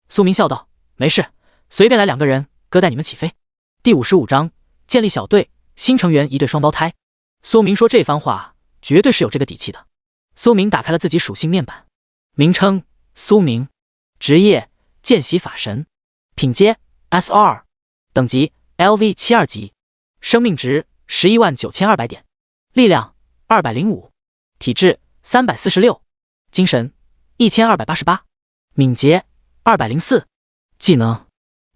Speaker 1: 苏明笑道：没事，随便来2个人，哥带你们起飞。第55章建立小队，新成员一对双胞胎。苏明说这番话绝对是有这个底气的。苏明打开了自己属性面板，名称苏明，职业见习法神，品阶 S2， 等级 LV72级，生命值119200点，力量205，体质346，精神1288，敏捷204，技能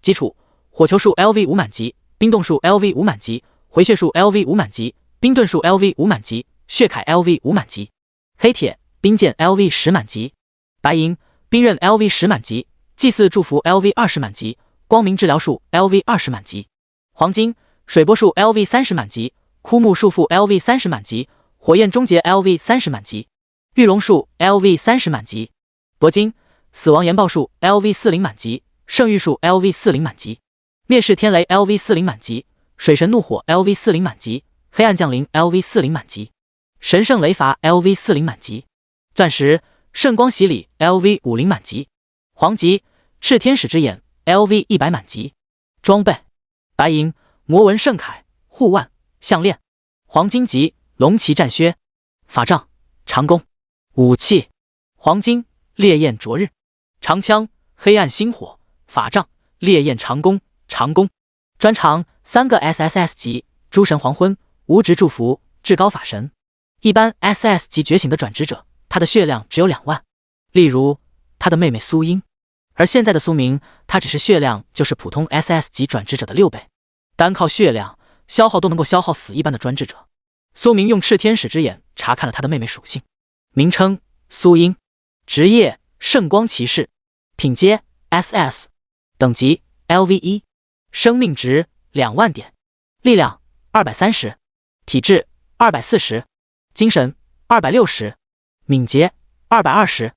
Speaker 1: 基础火球术 LV5满级，冰冻术 LV5满级，回血术 LV5满级，冰盾术 LV5满级，血铠 LV5满级，黑铁冰剑 LV10满级，白银冰刃 LV10满级，祭祀祝福 LV20满级，光明治疗术 LV20满级，黄金水波术 LV30满级，枯木束缚 LV30满级，火焰终结 LV30满级，御龙术 LV30满级，铂金死亡研报术 LV40满级，圣域术 LV40满级，灭世天雷 LV40满级，水神怒火 LV40满级，黑暗降临 LV40满级，神圣雷伐 LV40满级，钻石圣光洗礼 LV50满级，黄级炽天使之眼 LV100满级。装备白银魔纹圣铠护腕项链，黄金级龙旗战靴法杖长弓。武器黄金烈焰灼日，长枪黑暗星火，法杖烈焰长弓，长弓。专长3个 SSS 级，诸神黄昏，无职祝福，至高法神。一般 SS 级觉醒的转职者，他的血量只有2万，例如他的妹妹苏英。而现在的苏明，他只是血量就是普通 SS 级转职者的6倍，单靠血量消耗都能够消耗死一般的专职者。苏明用炽天使之眼查看了他的妹妹属性，名称苏英，职业圣光骑士，品阶 SS， 等级 LV1， 生命值2万点，力量230，体质240，精神260，敏捷220，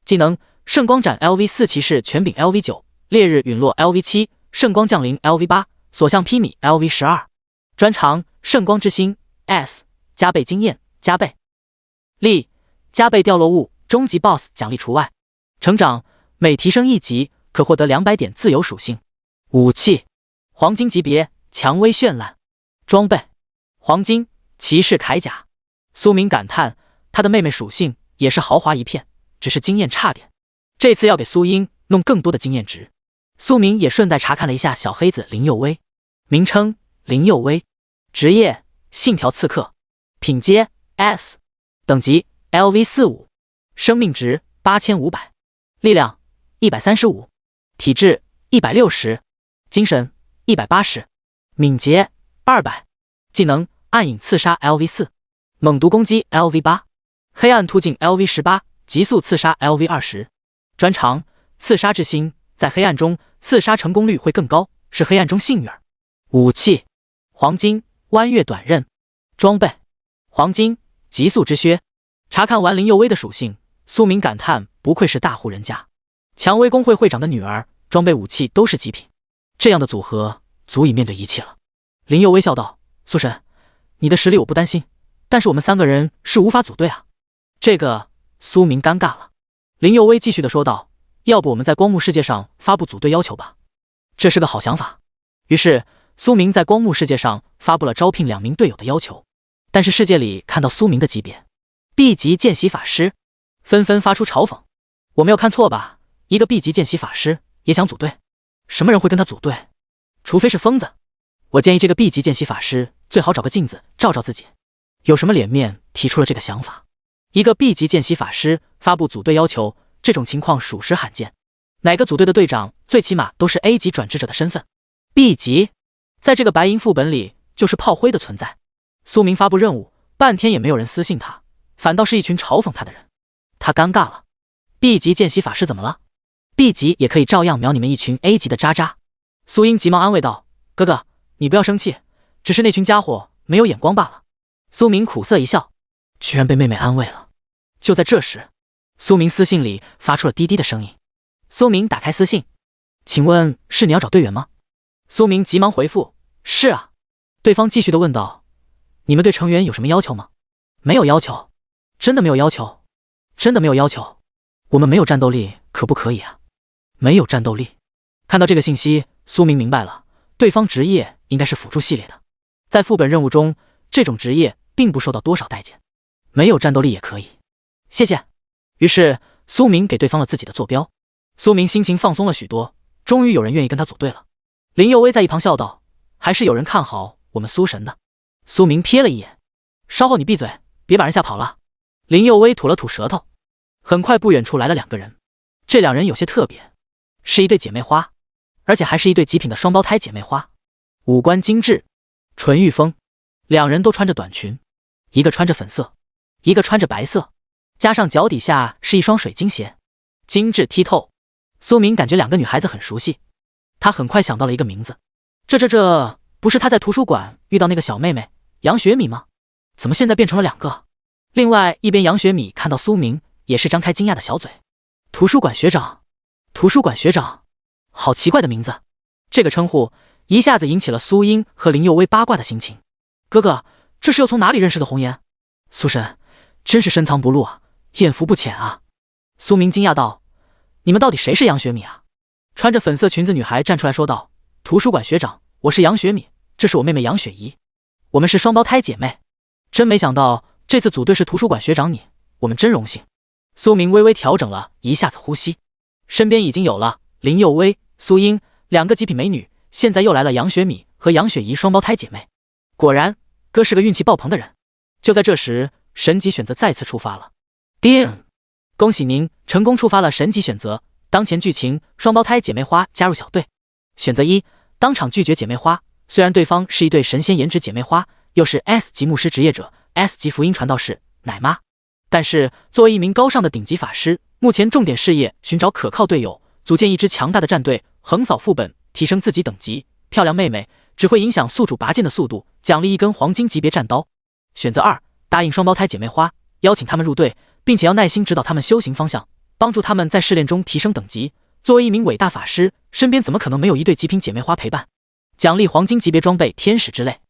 Speaker 1: 技能圣光斩 LV4 骑士全柄 LV9， 烈日陨落 LV7， 圣光降临 LV8， 所向披靡 LV12。专长圣光之心 S， 加倍经验加倍，力加倍掉落物，终极 BOSS 奖励除外。成长每提升1级可获得200点自由属性。武器黄金级别，蔷薇绚烂。装备黄金骑士铠甲。苏明感叹他的妹妹属性也是豪华一片，只是经验差点。这次要给苏英弄更多的经验值。苏明也顺带查看了一下小黑子林佑威，名称林佑威，职业信条刺客，品阶 S， 等级 LV45， 生命值8500，力量135，体质160，精神180，敏捷200，技能暗影刺杀 LV4， 猛毒攻击 LV8， 黑暗突进 LV18， 急速刺杀 LV20。专长刺杀之心，在黑暗中刺杀成功率会更高，是黑暗中幸运儿。武器黄金弯月短刃。装备黄金极速之靴。查看完林佑威的属性，苏明感叹不愧是大户人家，蔷薇工会会长的女儿，装备武器都是极品，这样的组合足以面对一切了。林佑威笑道，苏神，你的实力我不担心，但是我们3个人是无法组队啊。这个苏明尴尬了。林佑威继续的说道，要不我们在光幕世界上发布组队要求吧，这是个好想法。于是苏明在光幕世界上发布了招聘2名队友的要求，但是世界里看到苏明的级别 B 级见习法师，纷纷发出嘲讽，我没有看错吧，一个 B 级见习法师也想组队，什么人会跟他组队？除非是疯子。我建议这个 B 级见习法师最好找个镜子照照自己，有什么脸面提出了这个想法。一个 B 级见习法师发布组队要求，这种情况属实罕见。哪个组队的队长最起码都是 A 级转职者的身份 ，B 级在这个白银副本里就是炮灰的存在。苏明发布任务，半天也没有人私信他，反倒是一群嘲讽他的人。他尴尬了。B 级见习法师怎么了？ B 级也可以照样秒你们一群 A 级的渣渣。苏英急忙安慰道，哥哥，你不要生气，只是那群家伙没有眼光罢了。苏明苦涩一笑，居然被妹妹安慰了。就在这时，苏明私信里发出了滴滴的声音。苏明打开私信，请问是你要找队员吗？苏明急忙回复，是啊。对方继续的问道，你们队成员有什么要求吗？没有要求。真的没有要求？真的没有要求。我们没有战斗力，可不可以啊？没有战斗力。看到这个信息，苏明明白了，对方职业应该是辅助系列的，在副本任务中，这种职业并不受到多少待见，没有战斗力也可以。谢谢。于是苏明给对方了自己的坐标。苏明心情放松了许多，终于有人愿意跟他组队了。林佑威在一旁笑道，还是有人看好我们苏神的。苏明瞥了一眼，稍后你闭嘴，别把人吓跑了。林佑威吐了吐舌头。很快不远处来了2个人，这2人有些特别，是一对姐妹花，而且还是一对极品的双胞胎姐妹花，五官精致，纯欲风。2人都穿着短裙，一个穿着粉色，一个穿着白色，加上脚底下是一双水晶鞋，精致剔透。苏明感觉2个女孩子很熟悉，他很快想到了一个名字，这不是他在图书馆遇到那个小妹妹杨雪米吗？怎么现在变成了2个？另外一边，杨雪米看到苏明也是张开惊讶的小嘴。图书馆学长，图书馆学长，好奇怪的名字。这个称呼一下子引起了苏英和林佑威八卦的心情。哥哥，这是又从哪里认识的红颜？苏神真是深藏不露啊，艳福不浅啊。苏明惊讶道，你们到底谁是杨雪米啊？穿着粉色裙子女孩站出来说道，图书馆学长，我是杨雪米，这是我妹妹杨雪怡，我们是双胞胎姐妹。真没想到这次组队是图书馆学长你，我们真荣幸。苏明微微调整了一下子呼吸，身边已经有了林佑薇、苏英两个极品美女，现在又来了杨雪米和杨雪怡双胞胎姐妹。果然，哥是个运气爆棚的人。就在这时，神级选择再次触发了。叮！恭喜您成功触发了神级选择。当前剧情：双胞胎姐妹花加入小队。选择一：当场拒绝姐妹花。虽然对方是一对神仙颜值姐妹花，又是 S 级牧师职业者、S 级福音传道士、奶妈，但是作为一名高尚的顶级法师，目前重点事业寻找可靠队友，组建一支强大的战队，横扫副本，提升自己等级。漂亮妹妹只会影响宿主拔剑的速度，奖励一根黄金级别战刀。选择二：答应双胞胎姐妹花，邀请他们入队，并且要耐心指导他们修行方向，帮助他们在试炼中提升等级。作为一名伟大法师，身边怎么可能没有一对极品姐妹花陪伴？奖励黄金级别装备天使之泪。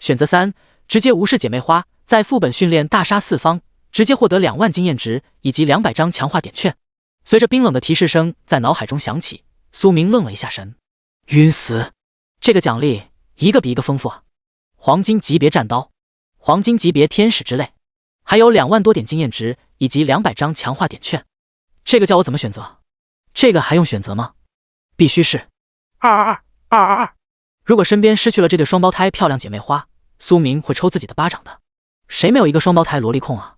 Speaker 1: 选择三：直接无视姐妹花，在副本训练大杀四方，直接获得2万经验值以及200张强化点券。随着冰冷的提示声在脑海中响起，苏明愣了一下神，晕死！这个奖励一个比一个丰富啊！黄金级别战刀，黄金级别天使之泪，还有2万多点经验值以及200张强化点券。这个叫我怎么选择？这个还用选择吗？必须是222。如果身边失去了这对双胞胎漂亮姐妹花，苏明会抽自己的巴掌的。谁没有一个双胞胎萝莉控啊？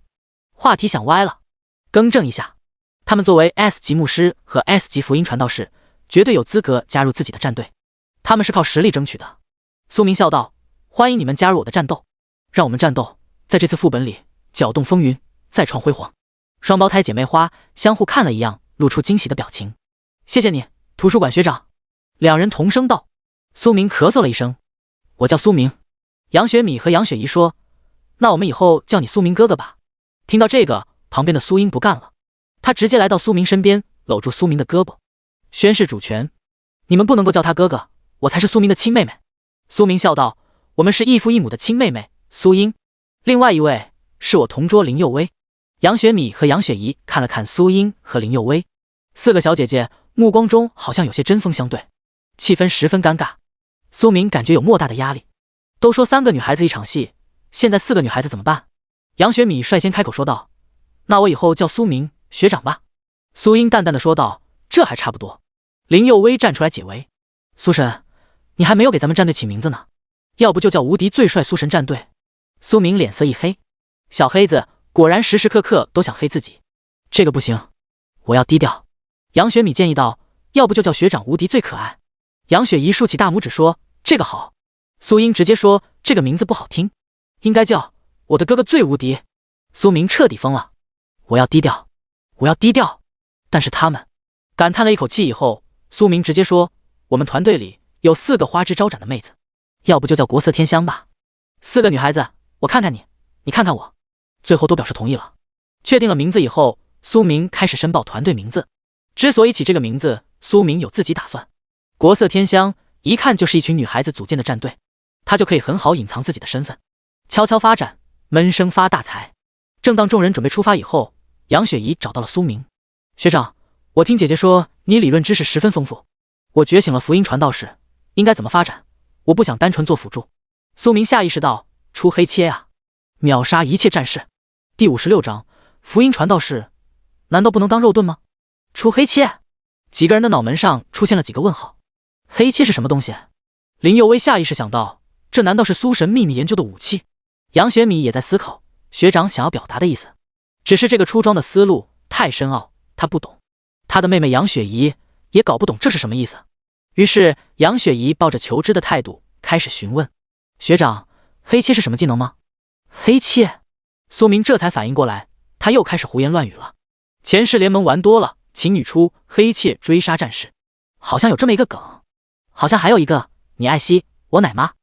Speaker 1: 话题想歪了，更正一下，他们作为 S 级牧师和 S 级福音传道士，绝对有资格加入自己的战队。他们是靠实力争取的。苏明笑道：欢迎你们加入我的战斗，让我们战斗，在这次副本里搅动风云，再创辉煌。双胞胎姐妹花相互看了一样，露出惊喜的表情。谢谢你，图书馆学长。两人同声道。苏明咳嗽了一声，我叫苏明。杨雪米和杨雪怡说，那我们以后叫你苏明哥哥吧。听到这个，旁边的苏英不干了，他直接来到苏明身边，搂住苏明的胳膊，宣誓主权，你们不能够叫他哥哥，我才是苏明的亲妹妹。苏明笑道，我们是异父异母的亲妹妹。苏英，另外一位是我同桌林佑薇。杨雪米和杨雪怡看了看苏英和林佑薇，4个小姐姐目光中好像有些针锋相对，气氛十分尴尬。苏明感觉有莫大的压力。都说3个女孩子一场戏，现在4个女孩子怎么办？杨雪米率先开口说道，那我以后叫苏明学长吧。苏英淡淡的说道，这还差不多。林佑薇站出来解围，苏神，你还没有给咱们战队起名字呢，要不就叫无敌最帅苏神战队。苏明脸色一黑，小黑子果然时时刻刻都想黑自己，这个不行，我要低调。杨雪米建议道，要不就叫学长无敌最可爱。杨雪怡竖起大拇指说，这个好。苏英直接说，这个名字不好听，应该叫我的哥哥最无敌。苏明彻底疯了，我要低调，我要低调。但是他们感叹了一口气以后，苏明直接说，我们团队里有4个花枝招展的妹子，要不就叫国色天香吧。4个女孩子，我看看你，你看看我，最后都表示同意了。确定了名字以后，苏明开始申报团队名字。之所以起这个名字，苏明有自己打算。国色天香一看就是一群女孩子组建的战队，他就可以很好隐藏自己的身份，悄悄发展，闷声发大财。正当众人准备出发以后，杨雪怡找到了苏明。学长，我听姐姐说你理论知识十分丰富，我觉醒了福音传道士，应该怎么发展？我不想单纯做辅助。苏明下意识道，出黑切啊，秒杀一切战士。第56章，福音传道士难道不能当肉盾吗？出黑切？几个人的脑门上出现了几个问号。黑切是什么东西？林佑薇下意识想到，这难道是苏神秘密研究的武器？杨雪米也在思考学长想要表达的意思，只是这个出装的思路太深奥，他不懂。他的妹妹杨雪怡也搞不懂这是什么意思。于是杨雪怡抱着求知的态度开始询问，学长，黑切是什么技能吗？黑切？苏明这才反应过来，他又开始胡言乱语了。前世联盟玩多了，请你出黑切追杀战士，好像有这么一个梗，好像还有一个你爱惜我奶妈。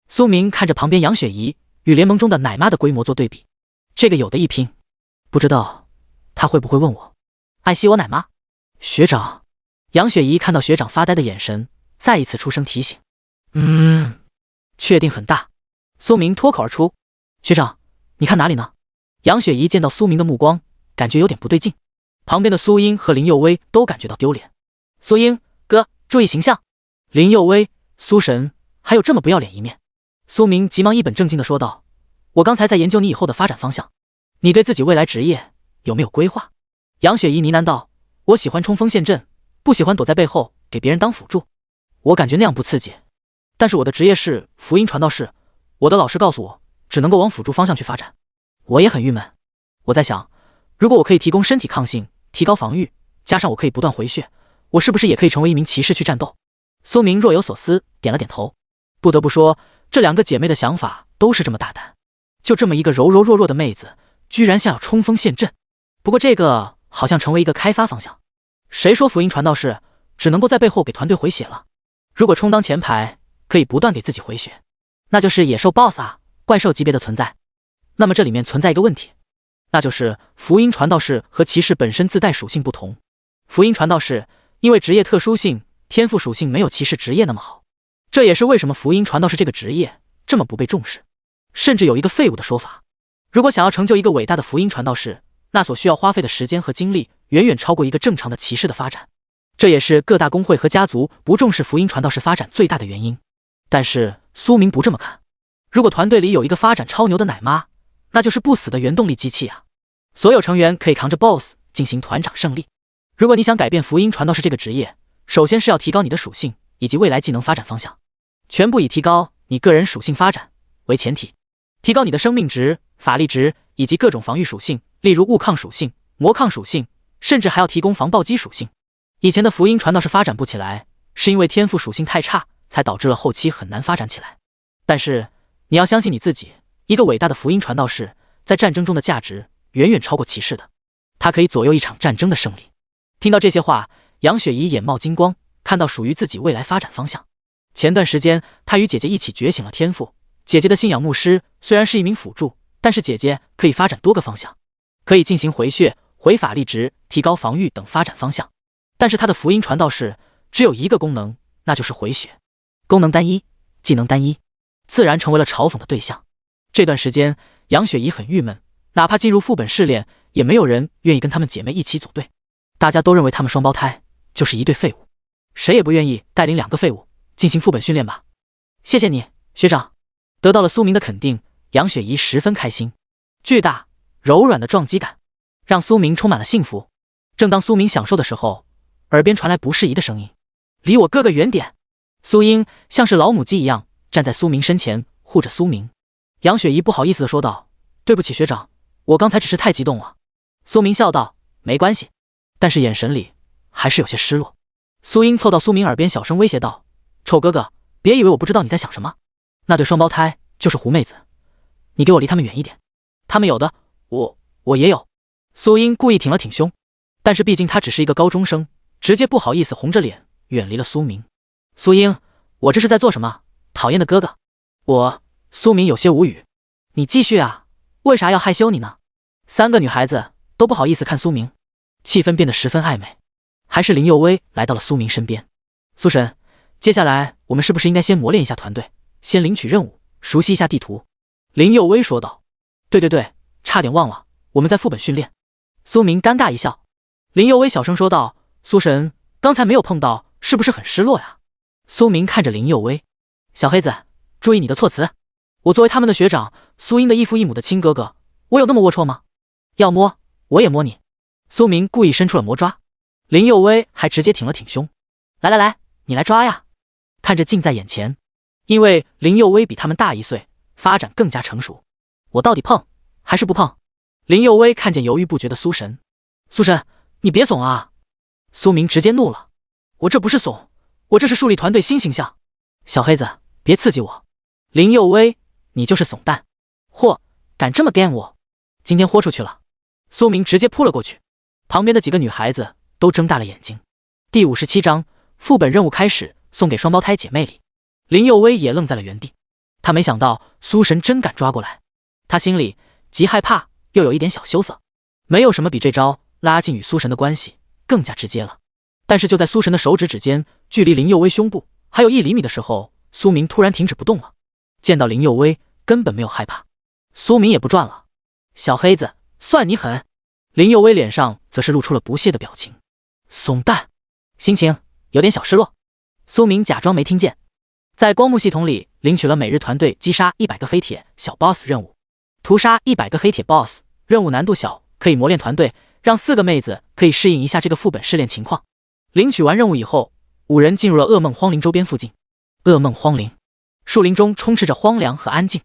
Speaker 1: 苏明看着旁边杨雪怡与联盟中的奶妈的规模做对比，这个有的一拼。不知道他会不会问我爱惜我奶妈？学长。杨雪怡看到学长发呆的眼神，再一次出声提醒，确定很大。苏明脱口而出，学长你看哪里呢？杨雪怡见到苏明的目光，感觉有点不对劲。旁边的苏英和林佑薇都感觉到丢脸。苏英哥注意形象。林佑薇，苏神还有这么不要脸一面？苏明急忙一本正经地说道，我刚才在研究你以后的发展方向，你对自己未来职业有没有规划？杨雪怡呢喃道：“我喜欢冲锋陷阵，不喜欢躲在背后给别人当辅助。我感觉那样不刺激。但是我的职业是福音传道士，我的老师告诉我，只能够往辅助方向去发展。我也很郁闷。我在想，如果我可以提供身体抗性，提高防御，加上我可以不断回血，我是不是也可以成为一名骑士去战斗？”苏明若有所思，点了点头。不得不说，这两个姐妹的想法都是这么大胆。就这么一个柔柔弱弱的妹子，居然想要冲锋陷阵。不过这个好像成为一个开发方向。谁说福音传道士只能够在背后给团队回血了？如果充当前排，可以不断给自己回血，那就是野兽 BOSS 啊，怪兽级别的存在。那么这里面存在一个问题，那就是福音传道士和骑士本身自带属性不同。福音传道士因为职业特殊性，天赋属性没有骑士职业那么好，这也是为什么福音传道士这个职业这么不被重视，甚至有一个废物的说法。如果想要成就一个伟大的福音传道士，那所需要花费的时间和精力远远超过一个正常的骑士的发展。这也是各大公会和家族不重视福音传道士发展最大的原因。但是苏明不这么看，如果团队里有一个发展超牛的奶妈，那就是不死的原动力机器啊！所有成员可以扛着 BOSS 进行团长胜利。如果你想改变福音传道士这个职业，首先是要提高你的属性以及未来技能发展方向，全部以提高你个人属性发展为前提，提高你的生命值、法力值以及各种防御属性，例如物抗属性、魔抗属性，甚至还要提供防暴击属性。以前的福音传道士发展不起来，是因为天赋属性太差，才导致了后期很难发展起来。但是你要相信你自己，一个伟大的福音传道士在战争中的价值远远超过骑士的，他可以左右一场战争的胜利。听到这些话，杨雪怡眼冒金光，看到属于自己未来发展方向。前段时间她与姐姐一起觉醒了天赋，姐姐的信仰牧师虽然是一名辅助，但是姐姐可以发展多个方向，可以进行回血、回法力值、提高防御等发展方向。但是她的福音传道士只有一个功能，那就是回血，功能单一，技能单一，自然成为了嘲讽的对象。这段时间杨雪怡很郁闷，哪怕进入副本试炼，也没有人愿意跟她们姐妹一起组队，大家都认为她们双胞胎就是一对废物，谁也不愿意带领两个废物进行副本训练吧。谢谢你，学长。得到了苏明的肯定，杨雪怡十分开心。巨大柔软的撞击感让苏明充满了幸福。正当苏明享受的时候，耳边传来不适宜的声音：“离我哥哥远点！”苏英像是老母鸡一样站在苏明身前护着苏明。杨雪怡不好意思地说道：“对不起学长，我刚才只是太激动了。”苏明笑道：“没关系。”但是眼神里还是有些失落。苏英凑到苏明耳边小声威胁道：“臭哥哥，别以为我不知道你在想什么。那对双胞胎就是狐妹子，你给我离他们远一点。他们有的，我也有。”苏英故意挺了挺胸，但是毕竟他只是一个高中生，直接不好意思红着脸远离了苏明。苏英，我这是在做什么？讨厌的哥哥！苏明有些无语。你继续啊，为啥要害羞你呢？三个女孩子都不好意思看苏明，气氛变得十分暧昧。还是林佑威来到了苏明身边。苏神，接下来我们是不是应该先磨练一下团队，先领取任务，熟悉一下地图？林佑威说道。对，差点忘了，我们在副本训练。苏明尴尬一笑。林佑威小声说道：“苏神，刚才没有碰到，是不是很失落呀？”苏明看着林佑威：“小黑子，注意你的措辞。我作为他们的学长，苏英的异父异母的亲哥哥，我有那么龌龊吗？要摸我也摸你。”苏明故意伸出了魔抓，林佑威还直接挺了挺胸：“来，你来抓呀！”看着近在眼前，因为林佑威比他们大1岁，发展更加成熟。我到底碰还是不碰？林佑威看见犹豫不决的苏神：“苏神，你别怂啊！”苏明直接怒了：“我这不是怂，我这是树立团队新形象。小黑子，别刺激我！”林佑威，你就是怂蛋！嚯，敢这么干我！今天豁出去了！苏明直接扑了过去，旁边的几个女孩子都睁大了眼睛。第57章副本任务开始，送给双胞胎姐妹礼。林佑威也愣在了原地，他没想到苏神真敢抓过来，他心里极害怕，又有一点小羞涩。没有什么比这招拉近与苏神的关系更加直接了。但是就在苏神的手指指尖距离林佑威胸部还有1厘米的时候，苏明突然停止不动了。见到林佑威根本没有害怕，苏明也不转了。小黑子，算你狠！林佑威脸上则是露出了不屑的表情。怂蛋，心情有点小失落。苏明假装没听见，在光幕系统里领取了每日团队击杀100个黑铁小 BOSS 任务，屠杀100个黑铁 BOSS 任务难度小，可以磨练团队，让4个妹子可以适应一下这个副本试炼情况。领取完任务以后，5人进入了噩梦荒林周边附近。噩梦荒林，树林中充斥着荒凉和安静，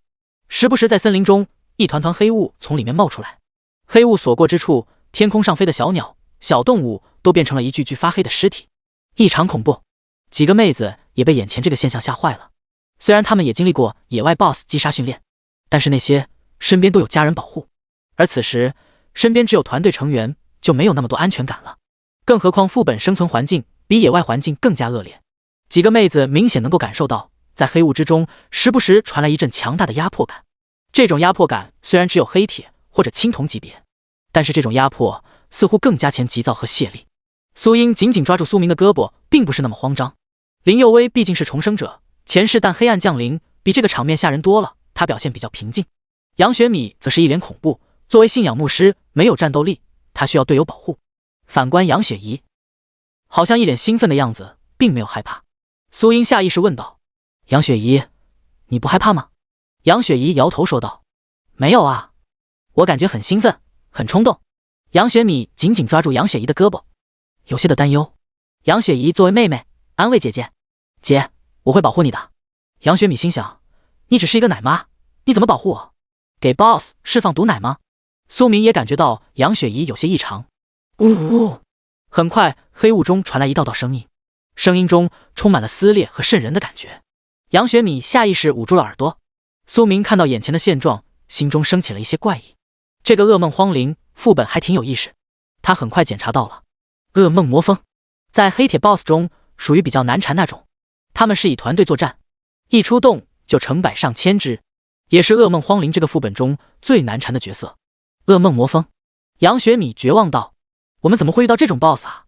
Speaker 1: 时不时在森林中一团团黑雾从里面冒出来。黑雾所过之处，天空上飞的小鸟、小动物都变成了一具具发黑的尸体，异常恐怖。几个妹子也被眼前这个现象吓坏了。虽然她们也经历过野外 BOSS 击杀训练，但是那些身边都有家人保护，而此时身边只有团队成员，就没有那么多安全感了。更何况副本生存环境比野外环境更加恶劣，几个妹子明显能够感受到，在黑雾之中时不时传来一阵强大的压迫感。这种压迫感虽然只有黑铁或者青铜级别，但是这种压迫似乎更加前急躁和泄力。苏英紧紧抓住苏明的胳膊，并不是那么慌张。林佑威毕竟是重生者，前世但黑暗降临，比这个场面吓人多了，他表现比较平静。杨雪米则是一脸恐怖，作为信仰牧师，没有战斗力，他需要队友保护。反观杨雪怡，好像一脸兴奋的样子，并没有害怕。苏英下意识问道：“杨雪怡，你不害怕吗？”杨雪怡摇头说道：“没有啊，我感觉很兴奋，很冲动。”杨雪米紧紧抓住杨雪怡的胳膊，有些的担忧。杨雪怡作为妹妹，安慰姐姐：“姐，我会保护你的。”杨雪米心想：你只是一个奶妈，你怎么保护我？给 BOSS 释放毒奶吗？苏明也感觉到杨雪怡有些异常。呜呜！很快，黑雾中传来一道道声音，声音中充满了撕裂和瘆人的感觉。杨雪米下意识捂住了耳朵。苏明看到眼前的现状，心中升起了一些怪异。这个噩梦荒林副本还挺有意思。他很快检查到了噩梦魔风，在黑铁 BOSS 中属于比较难缠那种。他们是以团队作战，一出动就成百上千只，也是噩梦荒林这个副本中最难缠的角色。噩梦魔风，杨雪米绝望道：“我们怎么会遇到这种 BOSS 啊？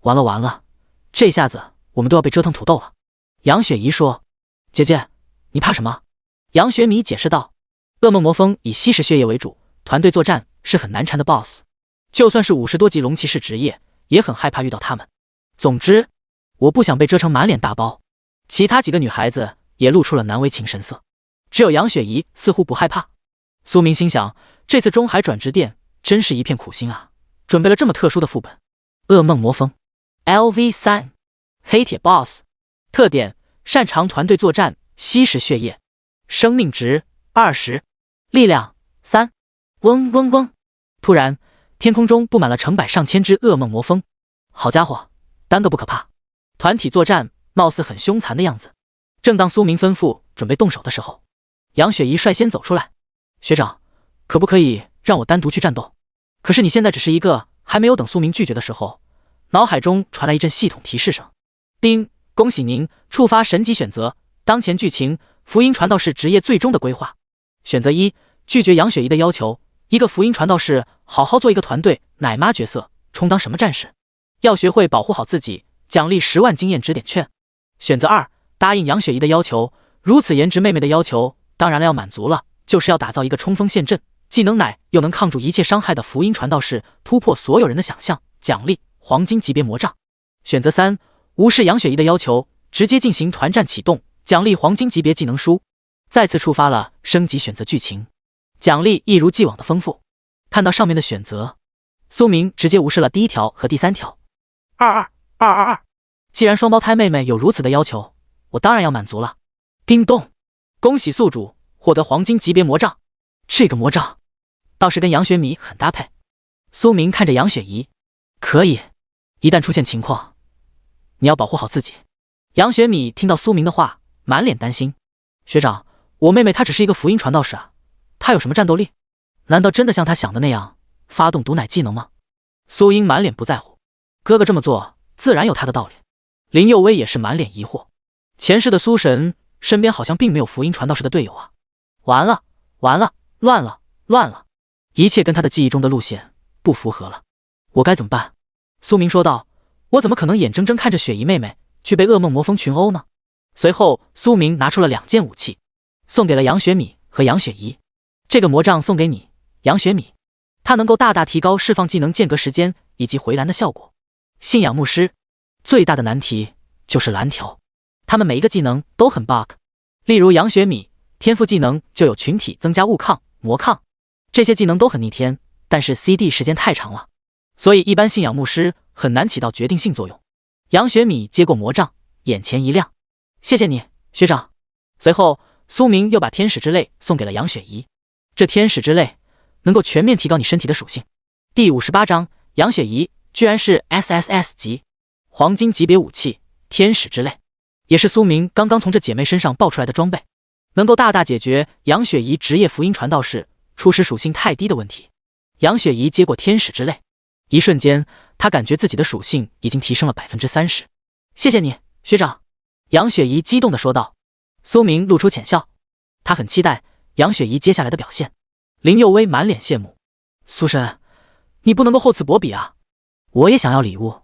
Speaker 1: 完了完了，这下子我们都要被折腾土豆了。”杨雪怡说：“姐姐，你怕什么？”杨雪米解释道：“噩梦魔风以吸食血液为主，团队作战是很难缠的 BOSS， 就算是50多级龙骑士职业，也很害怕遇到他们。总之，我不想被蛰成满脸大包。”其他几个女孩子也露出了难为情神色，只有杨雪怡似乎不害怕。苏明心想，这次中海转职店真是一片苦心啊，准备了这么特殊的副本。噩梦魔风 LV3 黑铁 BOSS， 特点：擅长团队作战，吸食血液，生命值20，力量3。嗡嗡嗡！突然，天空中布满了成百上千只噩梦魔蜂。好家伙，单个不可怕，团体作战貌似很凶残的样子。正当苏明吩咐准备动手的时候，杨雪怡率先走出来：“学长，可不可以让我单独去战斗？”可是你现在只是一个……还没有等苏明拒绝的时候，脑海中传来一阵系统提示声：“叮，恭喜您触发神级选择，当前剧情福音传道士职业最终的规划。选择1，拒绝杨雪怡的要求，一个福音传道士好好做一个团队奶妈角色，充当什么战士？要学会保护好自己，奖励10万经验指点券。选择2，答应杨雪怡的要求，如此颜值妹妹的要求当然了要满足了，就是要打造一个冲锋陷阵，既能奶又能抗住一切伤害的福音传道士，突破所有人的想象，奖励黄金级别魔杖。选择3，无视杨雪怡的要求，直接进行团战启动，奖励黄金级别技能书。再次触发了升级选择剧情，奖励一如既往的丰富。看到上面的选择，苏明直接无视了第1条和第3条。22222，既然双胞胎妹妹有如此的要求，我当然要满足了。叮咚，恭喜宿主获得黄金级别魔杖，这个魔杖倒是跟杨雪米很搭配。苏明看着杨雪怡，可以，一旦出现情况，你要保护好自己。杨雪米听到苏明的话，满脸担心：学长，我妹妹她只是一个福音传道士啊，她有什么战斗力？难道真的像她想的那样发动毒奶技能吗？苏英满脸不在乎：哥哥这么做自然有他的道理。林佑威也是满脸疑惑，前世的苏神身边好像并没有福音传道士的队友啊。完了完了，乱了乱了，一切跟他的记忆中的路线不符合了，我该怎么办？苏明说道：我怎么可能眼睁睁看着雪姨妹妹去被噩梦魔蜂群殴呢？随后苏明拿出了2件武器，送给了杨雪米和杨雪怡。这个魔杖送给你，杨雪米，它能够大大提高释放技能间隔时间以及回蓝的效果。信仰牧师最大的难题就是蓝条，他们每一个技能都很 bug。 例如杨雪米天赋技能就有群体增加物抗、魔抗，这些技能都很逆天，但是 CD 时间太长了。所以一般信仰牧师很难起到决定性作用。杨雪米接过魔杖，眼前一亮，谢谢你，学长。随后，苏明又把天使之泪送给了杨雪怡。这天使之泪能够全面提高你身体的属性。第58章，杨雪怡居然是 SSS 级黄金级别武器，天使之泪也是苏明刚刚从这姐妹身上爆出来的装备，能够大大解决杨雪怡职业福音传道士初始属性太低的问题。杨雪怡接过天使之泪，一瞬间，她感觉自己的属性已经提升了30%。谢谢你，学长。杨雪怡激动地说道。苏明露出浅笑，他很期待杨雪怡接下来的表现。林佑威满脸羡慕，苏神，你不能够厚此薄彼啊！我也想要礼物。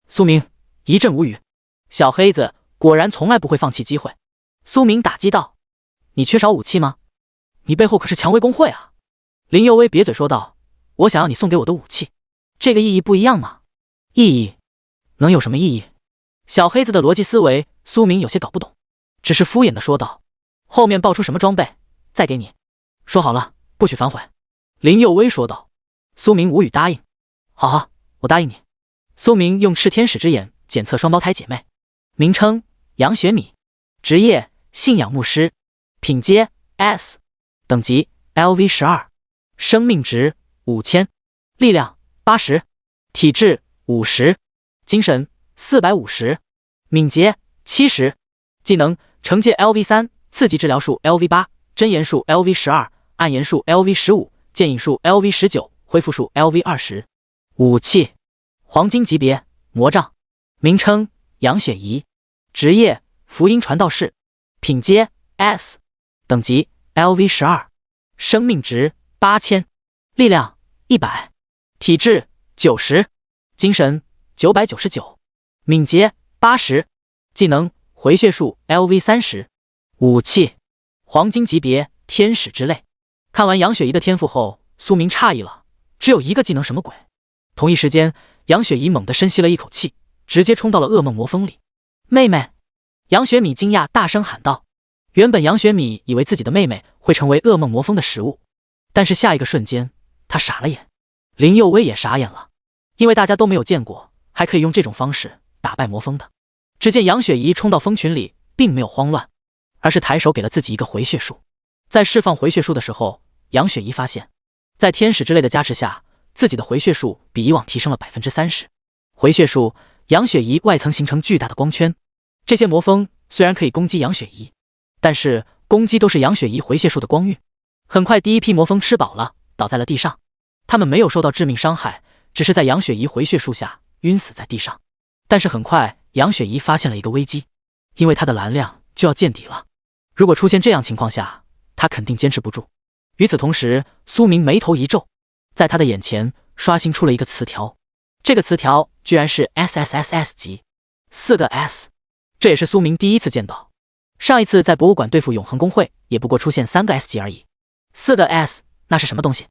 Speaker 1: 苏明一阵无语，小黑子果然从来不会放弃机会。苏明打击道：“你缺少武器吗？你背后可是蔷薇公会啊！”林佑威瘪嘴说道：“我想要你送给我的武器，这个意义不一样吗？意义？能有什么意义？”小黑子的逻辑思维，苏明有些搞不懂，只是敷衍的说道：“后面爆出什么装备，再给你。说好了，不许反悔。”林佑威说道。苏明无语答应：“好好，我答应你。”苏明用赤天使之眼检测双胞胎姐妹，名称杨雪米，职业信仰牧师，品阶 S， 等级 LV12， 生命值5000，力量80，体质50，精神450，敏捷70，技能惩戒 LV3， 刺激治疗术 LV8， 真言术 LV12， 暗言术 LV15， 剑影术 LV19， 恢复术 LV20。武器黄金级别魔杖，名称杨雪怡，职业福音传道士，品阶 S， 等级 LV12， 生命值8000，力量100，体质90，精神999，敏捷80，技能回血术 LV30。武器黄金级别天使之泪。看完杨雪怡的天赋后，苏明诧异了，只有一个技能什么鬼？同一时间，杨雪怡猛地深吸了一口气，直接冲到了噩梦魔峰里。妹妹！杨雪米惊讶大声喊道。原本杨雪米以为自己的妹妹会成为噩梦魔峰的食物，但是下一个瞬间，她傻了眼。林佑威也傻眼了，因为大家都没有见过还可以用这种方式打败魔峰的。只见杨雪怡冲到蜂群里，并没有慌乱，而是抬手给了自己一个回血术。在释放回血术的时候，杨雪怡发现，在天使之泪的加持下，自己的回血术比以往提升了30%。回血术，杨雪怡外层形成巨大的光圈，这些魔蜂虽然可以攻击杨雪怡，但是攻击都是杨雪怡回血术的光晕。很快，第一批魔蜂吃饱了，倒在了地上。他们没有受到致命伤害，只是在杨雪怡回血术下晕死在地上。但是很快，杨雪怡发现了一个危机，因为她的蓝量就要见底了。如果出现这样情况下，她肯定坚持不住。与此同时，苏明眉头一皱，在他的眼前刷新出了一个词条，这个词条居然是 SSSS 级，4个 S， 这也是苏明第一次见到。上一次在博物馆对付永恒公会，也不过出现3个 S 级而已，4个 S 那是什么东西？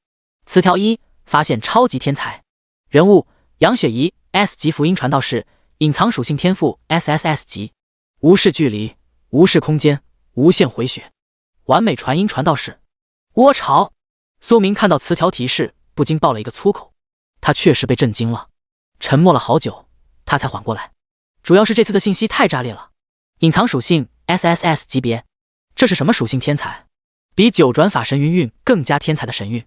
Speaker 1: 词条1：发现超级天才，人物杨雪怡 S 级福音传道士，隐藏属性天赋 SSS 级，无视距离，无视空间，无限回血，完美传音传道士。窝巢！苏明看到词条提示，不禁爆了一个粗口。他确实被震惊了，沉默了好久，他才缓过来。主要是这次的信息太炸裂了。隐藏属性 SSS 级别，这是什么属性天才？比九转法神云韵更加天才的神韵，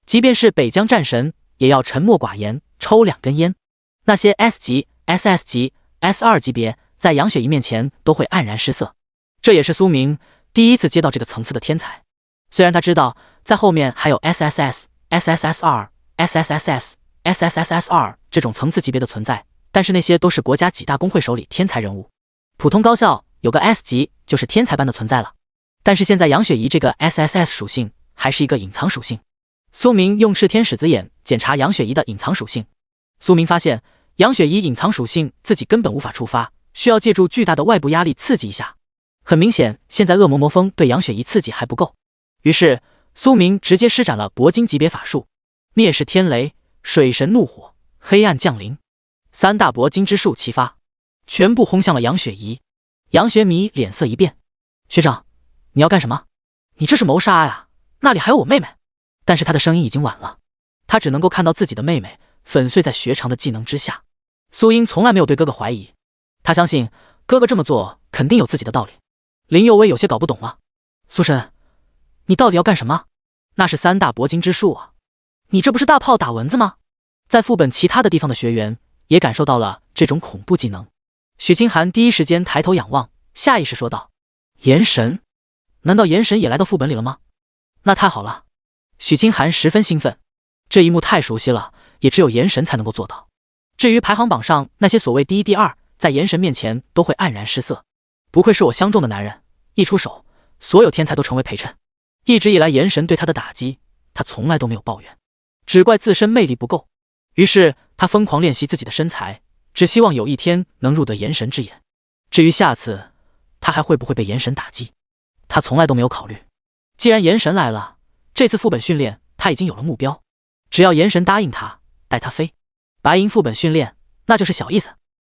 Speaker 1: 即便是北疆战神也要沉默寡言，抽2根烟。那些 S 级、SS 级、S2级别在杨雪怡面前都会黯然失色。这也是苏明第一次接到这个层次的天才。虽然他知道在后面还有 SSS、SSSR、SSSS、SSSS2 这种层次级别的存在，但是那些都是国家几大公会手里天才人物，普通高校有个 S 级就是天才般的存在了。但是现在杨雪怡这个 SSS 属性还是一个隐藏属性。苏明用赤天使子眼检查杨雪怡的隐藏属性，苏明发现杨雪怡隐藏属性自己根本无法触发，需要借助巨大的外部压力刺激一下。很明显，现在恶魔魔风对杨雪怡刺激还不够。于是苏明直接施展了铂金级别法术，灭世天雷、水神怒火、黑暗降临，3大铂金之术齐发，全部轰向了杨雪怡。杨雪米脸色一变，学长，你要干什么？你这是谋杀呀！那里还有我妹妹。但是他的声音已经晚了，他只能够看到自己的妹妹粉碎在学长的技能之下。苏英从来没有对哥哥怀疑，他相信哥哥这么做肯定有自己的道理。林佑威有些搞不懂了，苏神，你到底要干什么？那是3大铂金之术啊，你这不是大炮打蚊子吗？在副本其他的地方的学员也感受到了这种恐怖技能。许清寒第一时间抬头仰望，下意识说道：炎神？难道炎神也来到副本里了吗？那太好了。许清寒十分兴奋，这一幕太熟悉了，也只有炎神才能够做到。至于排行榜上那些所谓第一、第二，在炎神面前都会黯然失色。不愧是我相中的男人，一出手，所有天才都成为陪衬。一直以来炎神对他的打击，他从来都没有抱怨，只怪自身魅力不够。于是他疯狂练习自己的身材，只希望有一天能入得炎神之眼。至于下次他还会不会被炎神打击，他从来都没有考虑。既然炎神来了，这次副本训练他已经有了目标，只要炎神答应他带他飞白银副本训练，那就是小意思。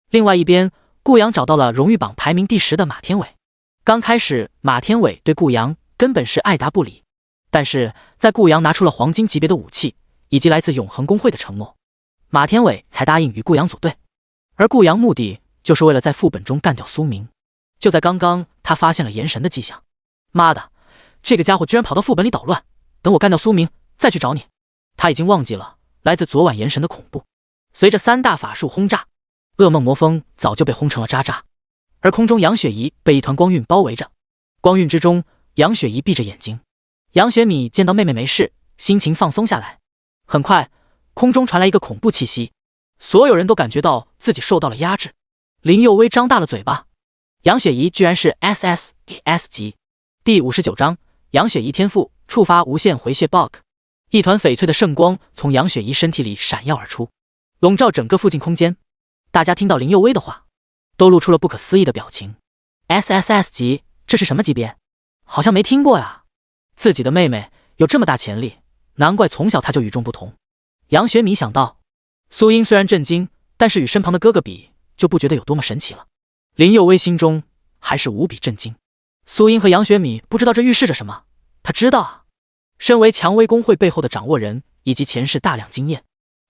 Speaker 1: 另外一边，顾阳找到了荣誉榜排名第10的马天伟。刚开始马天伟对顾阳根本是爱答不理，但是在顾阳拿出了黄金级别的武器以及来自永恒公会的承诺，马天伟才答应与顾阳组队。而顾阳目的就是为了在副本中干掉苏明。就在刚刚，他发现了炎神的迹象。妈的，这个家伙居然跑到副本里捣乱，等我干掉苏明再去找你。他已经忘记了来自昨晚炎神的恐怖。随着3大法术轰炸，噩梦魔风早就被轰成了渣渣，而空中杨雪怡被一团光晕包围着。光晕之中，杨雪怡闭着眼睛。杨雪米见到妹妹没事，心情放松下来。很快，空中传来一个恐怖气息，所有人都感觉到自己受到了压制。林佑威张大了嘴巴，杨雪怡居然是 SSS 级。第59章，杨雪怡天赋触发无限回血 bug。一团翡翠的圣光从杨雪怡身体里闪耀而出，笼罩整个附近空间。大家听到林佑威的话，都露出了不可思议的表情。SSS 级，这是什么级别？好像没听过呀。自己的妹妹有这么大潜力，难怪从小她就与众不同。杨雪米想到。苏英虽然震惊，但是与身旁的哥哥比，就不觉得有多么神奇了。林佑威心中还是无比震惊。苏英和杨雪米不知道这预示着什么，他知道啊，身为蔷薇公会背后的掌握人以及前世大量经验，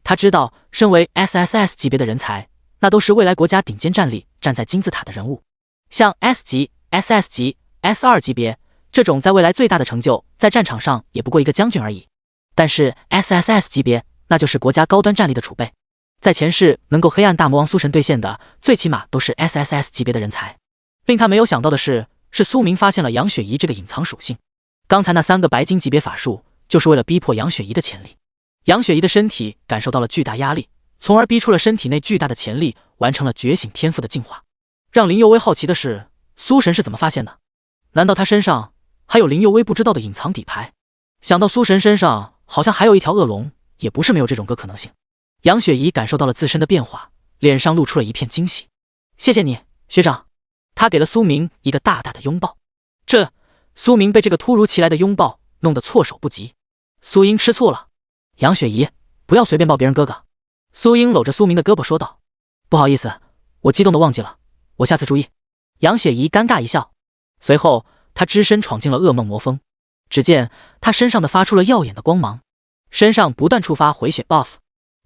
Speaker 1: 他知道身为 SSS 级别的人才，那都是未来国家顶尖战力站在金字塔的人物。像 S 级、SS 级、S2 级别这种在未来最大的成就，在战场上也不过一个将军而已。但是 SSS 级别，那就是国家高端战力的储备。在前世能够黑暗大魔王苏神兑现的，最起码都是 SSS 级别的人才。令他没有想到的是苏明发现了杨雪怡这个隐藏属性。刚才那3个白金级别法术，就是为了逼迫杨雪怡的潜力。杨雪怡的身体感受到了巨大压力，从而逼出了身体内巨大的潜力，完成了觉醒天赋的进化。让林佑威好奇的是，苏神是怎么发现的？难道他身上还有林佑威不知道的隐藏底牌？想到苏神身上好像还有一条恶龙，也不是没有这种个可能性。杨雪怡感受到了自身的变化，脸上露出了一片惊喜。谢谢你，学长。他给了苏明一个大大的拥抱。苏明被这个突如其来的拥抱弄得措手不及。苏英吃醋了。杨雪怡，不要随便抱别人哥哥。苏英搂着苏明的胳膊说道。不好意思，我激动的忘记了，我下次注意。杨雪怡尴尬一笑，随后她只身闯进了噩梦魔峰。只见她身上的发出了耀眼的光芒，身上不断触发回血 buff，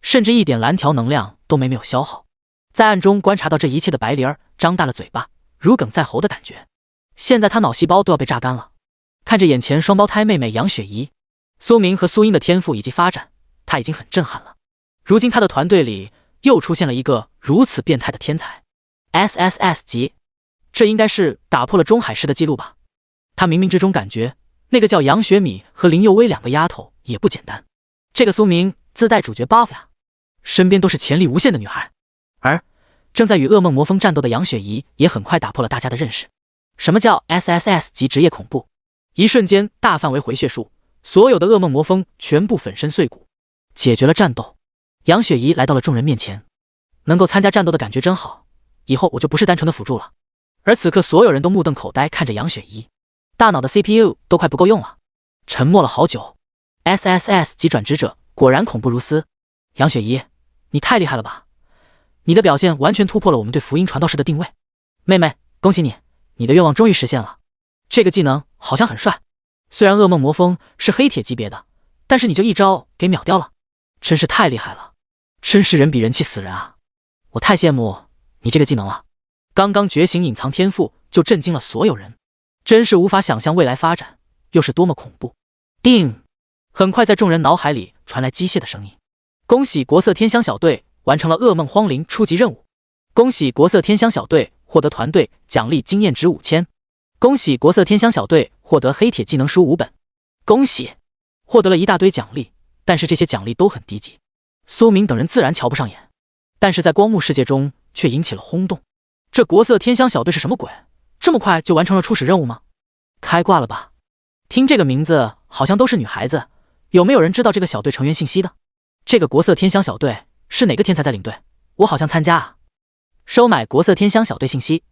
Speaker 1: 甚至一点蓝条能量都没有消耗。在暗中观察到这一切的白灵儿张大了嘴巴，如鲠在喉的感觉。现在他脑细胞都要被榨干了。看着眼前双胞胎妹妹杨雪怡、苏明和苏英的天赋以及发展，他已经很震撼了。如今他的团队里又出现了一个如此变态的天才 ，SSS 级，这应该是打破了中海市的记录吧？他冥冥之中感觉那个叫杨雪米和林佑威2个丫头也不简单。这个苏明自带主角 buff 呀，身边都是潜力无限的女孩。而正在与噩梦魔峰战斗的杨雪怡也很快打破了大家的认识。什么叫 SSS 级职业恐怖？一瞬间大范围回血术，所有的噩梦魔峰全部粉身碎骨，解决了战斗。杨雪怡来到了众人面前，能够参加战斗的感觉真好，以后我就不是单纯的辅助了。而此刻所有人都目瞪口呆看着杨雪怡，大脑的 CPU 都快不够用了，沉默了好久。SSS 级转职者果然恐怖如斯。杨雪怡，你太厉害了吧，你的表现完全突破了我们对福音传道士的定位。妹妹，恭喜你，你的愿望终于实现了。这个技能好像很帅，虽然噩梦魔峰是黑铁级别的，但是你就一招给秒掉了，真是太厉害了。真是人比人气死人啊！我太羡慕你这个技能了。刚刚觉醒隐藏天赋就震惊了所有人，真是无法想象未来发展又是多么恐怖。叮！很快在众人脑海里传来机械的声音。恭喜国色天香小队完成了噩梦荒灵初级任务。恭喜国色天香小队获得团队奖励经验值5000。恭喜国色天香小队获得黑铁技能书5本。恭喜！获得了一大堆奖励，但是这些奖励都很低级，苏明等人自然瞧不上眼，但是在光幕世界中却引起了轰动。这国色天香小队是什么鬼？这么快就完成了初始任务吗？开挂了吧？听这个名字好像都是女孩子，有没有人知道这个小队成员信息的？这个国色天香小队是哪个天才在领队？我好像参加啊！收买国色天香小队信息。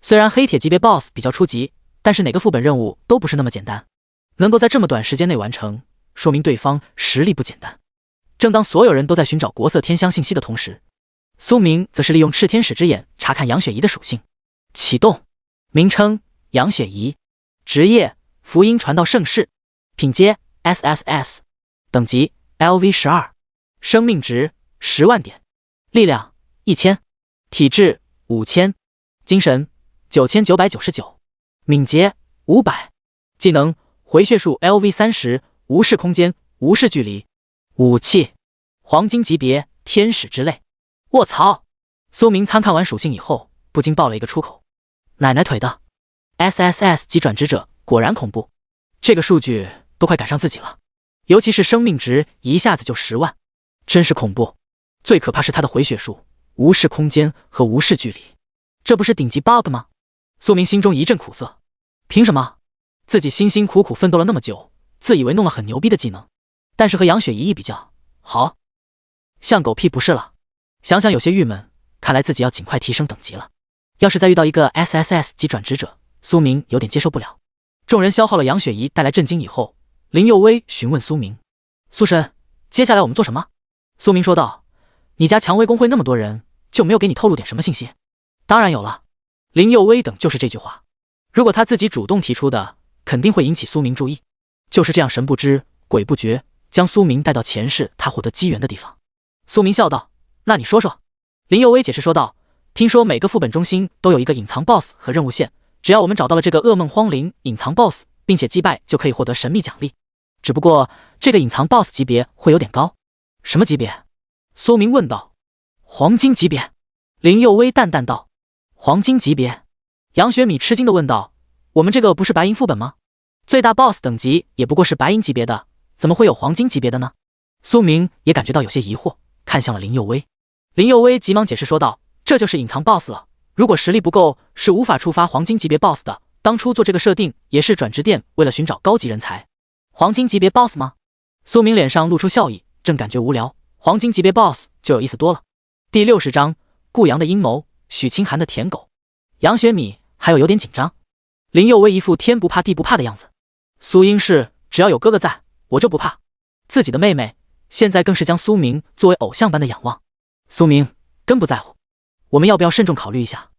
Speaker 1: 虽然黑铁级别 BOSS 比较初级，但是哪个副本任务都不是那么简单，能够在这么短时间内完成，说明对方实力不简单。正当所有人都在寻找国色天香信息的同时，苏明则是利用炽天使之眼查看杨雪怡的属性。启动。名称：杨雪怡。职业：福音传道圣士。品阶： SSS。等级： LV12。生命值：10万点。力量： 1000。体质： 5000。精神： 9999。敏捷： 500。技能：回血术 LV30， 无视空间，无视距离。武器：黄金级别天使之泪。卧槽！苏明参看完属性以后，不禁爆了一个出口。奶奶腿的 SSS 级转职者果然恐怖，这个数据都快赶上自己了，尤其是生命值一下子就10万，真是恐怖。最可怕是他的回血术，无视空间和无视距离，这不是顶级 bug 吗？苏明心中一阵苦涩，凭什么？自己辛辛苦苦奋斗了那么久，自以为弄了很牛逼的技能，但是和杨雪怡一比较，好像狗屁不是了。想想有些郁闷，看来自己要尽快提升等级了。要是再遇到一个 SSS 级转职者，苏明有点接受不了。众人消耗了杨雪怡带来震惊以后，林佑威询问苏明：“苏神，接下来我们做什么？”苏明说道：“你家蔷薇公会那么多人，就没有给你透露点什么信息？”当然有了。林佑威等就是这句话，如果他自己主动提出的，肯定会引起苏明注意。就是这样神不知鬼不觉，将苏明带到前世他获得机缘的地方。苏明笑道：“那你说说。”林佑威解释说道：“听说每个副本中心都有一个隐藏 BOSS 和任务线，只要我们找到了这个噩梦荒灵隐藏 BOSS， 并且击败，就可以获得神秘奖励。只不过这个隐藏 BOSS 级别会有点高。”什么级别？苏明问道。黄金级别。林佑威淡淡道。黄金级别？杨雪米吃惊地问道：“我们这个不是白银副本吗？最大 BOSS 等级也不过是白银级别的，怎么会有黄金级别的呢？”苏明也感觉到有些疑惑，看向了林佑威。林佑威急忙解释说道：“这就是隐藏 BOSS 了，如果实力不够，是无法触发黄金级别 BOSS 的。当初做这个设定也是转职店为了寻找高级人才。黄金级别 BOSS 吗？”苏明脸上露出笑意，正感觉无聊，黄金级别 BOSS 就有意思多了。第60章，顾阳的阴谋，许清寒的舔狗。杨雪米还有点紧张，林佑威一副天不怕地不怕的样子。苏英是只要有哥哥在，我就不怕。自己的妹妹现在更是将苏明作为偶像般的仰望。苏明真不在乎，我们要不要慎重考虑一下？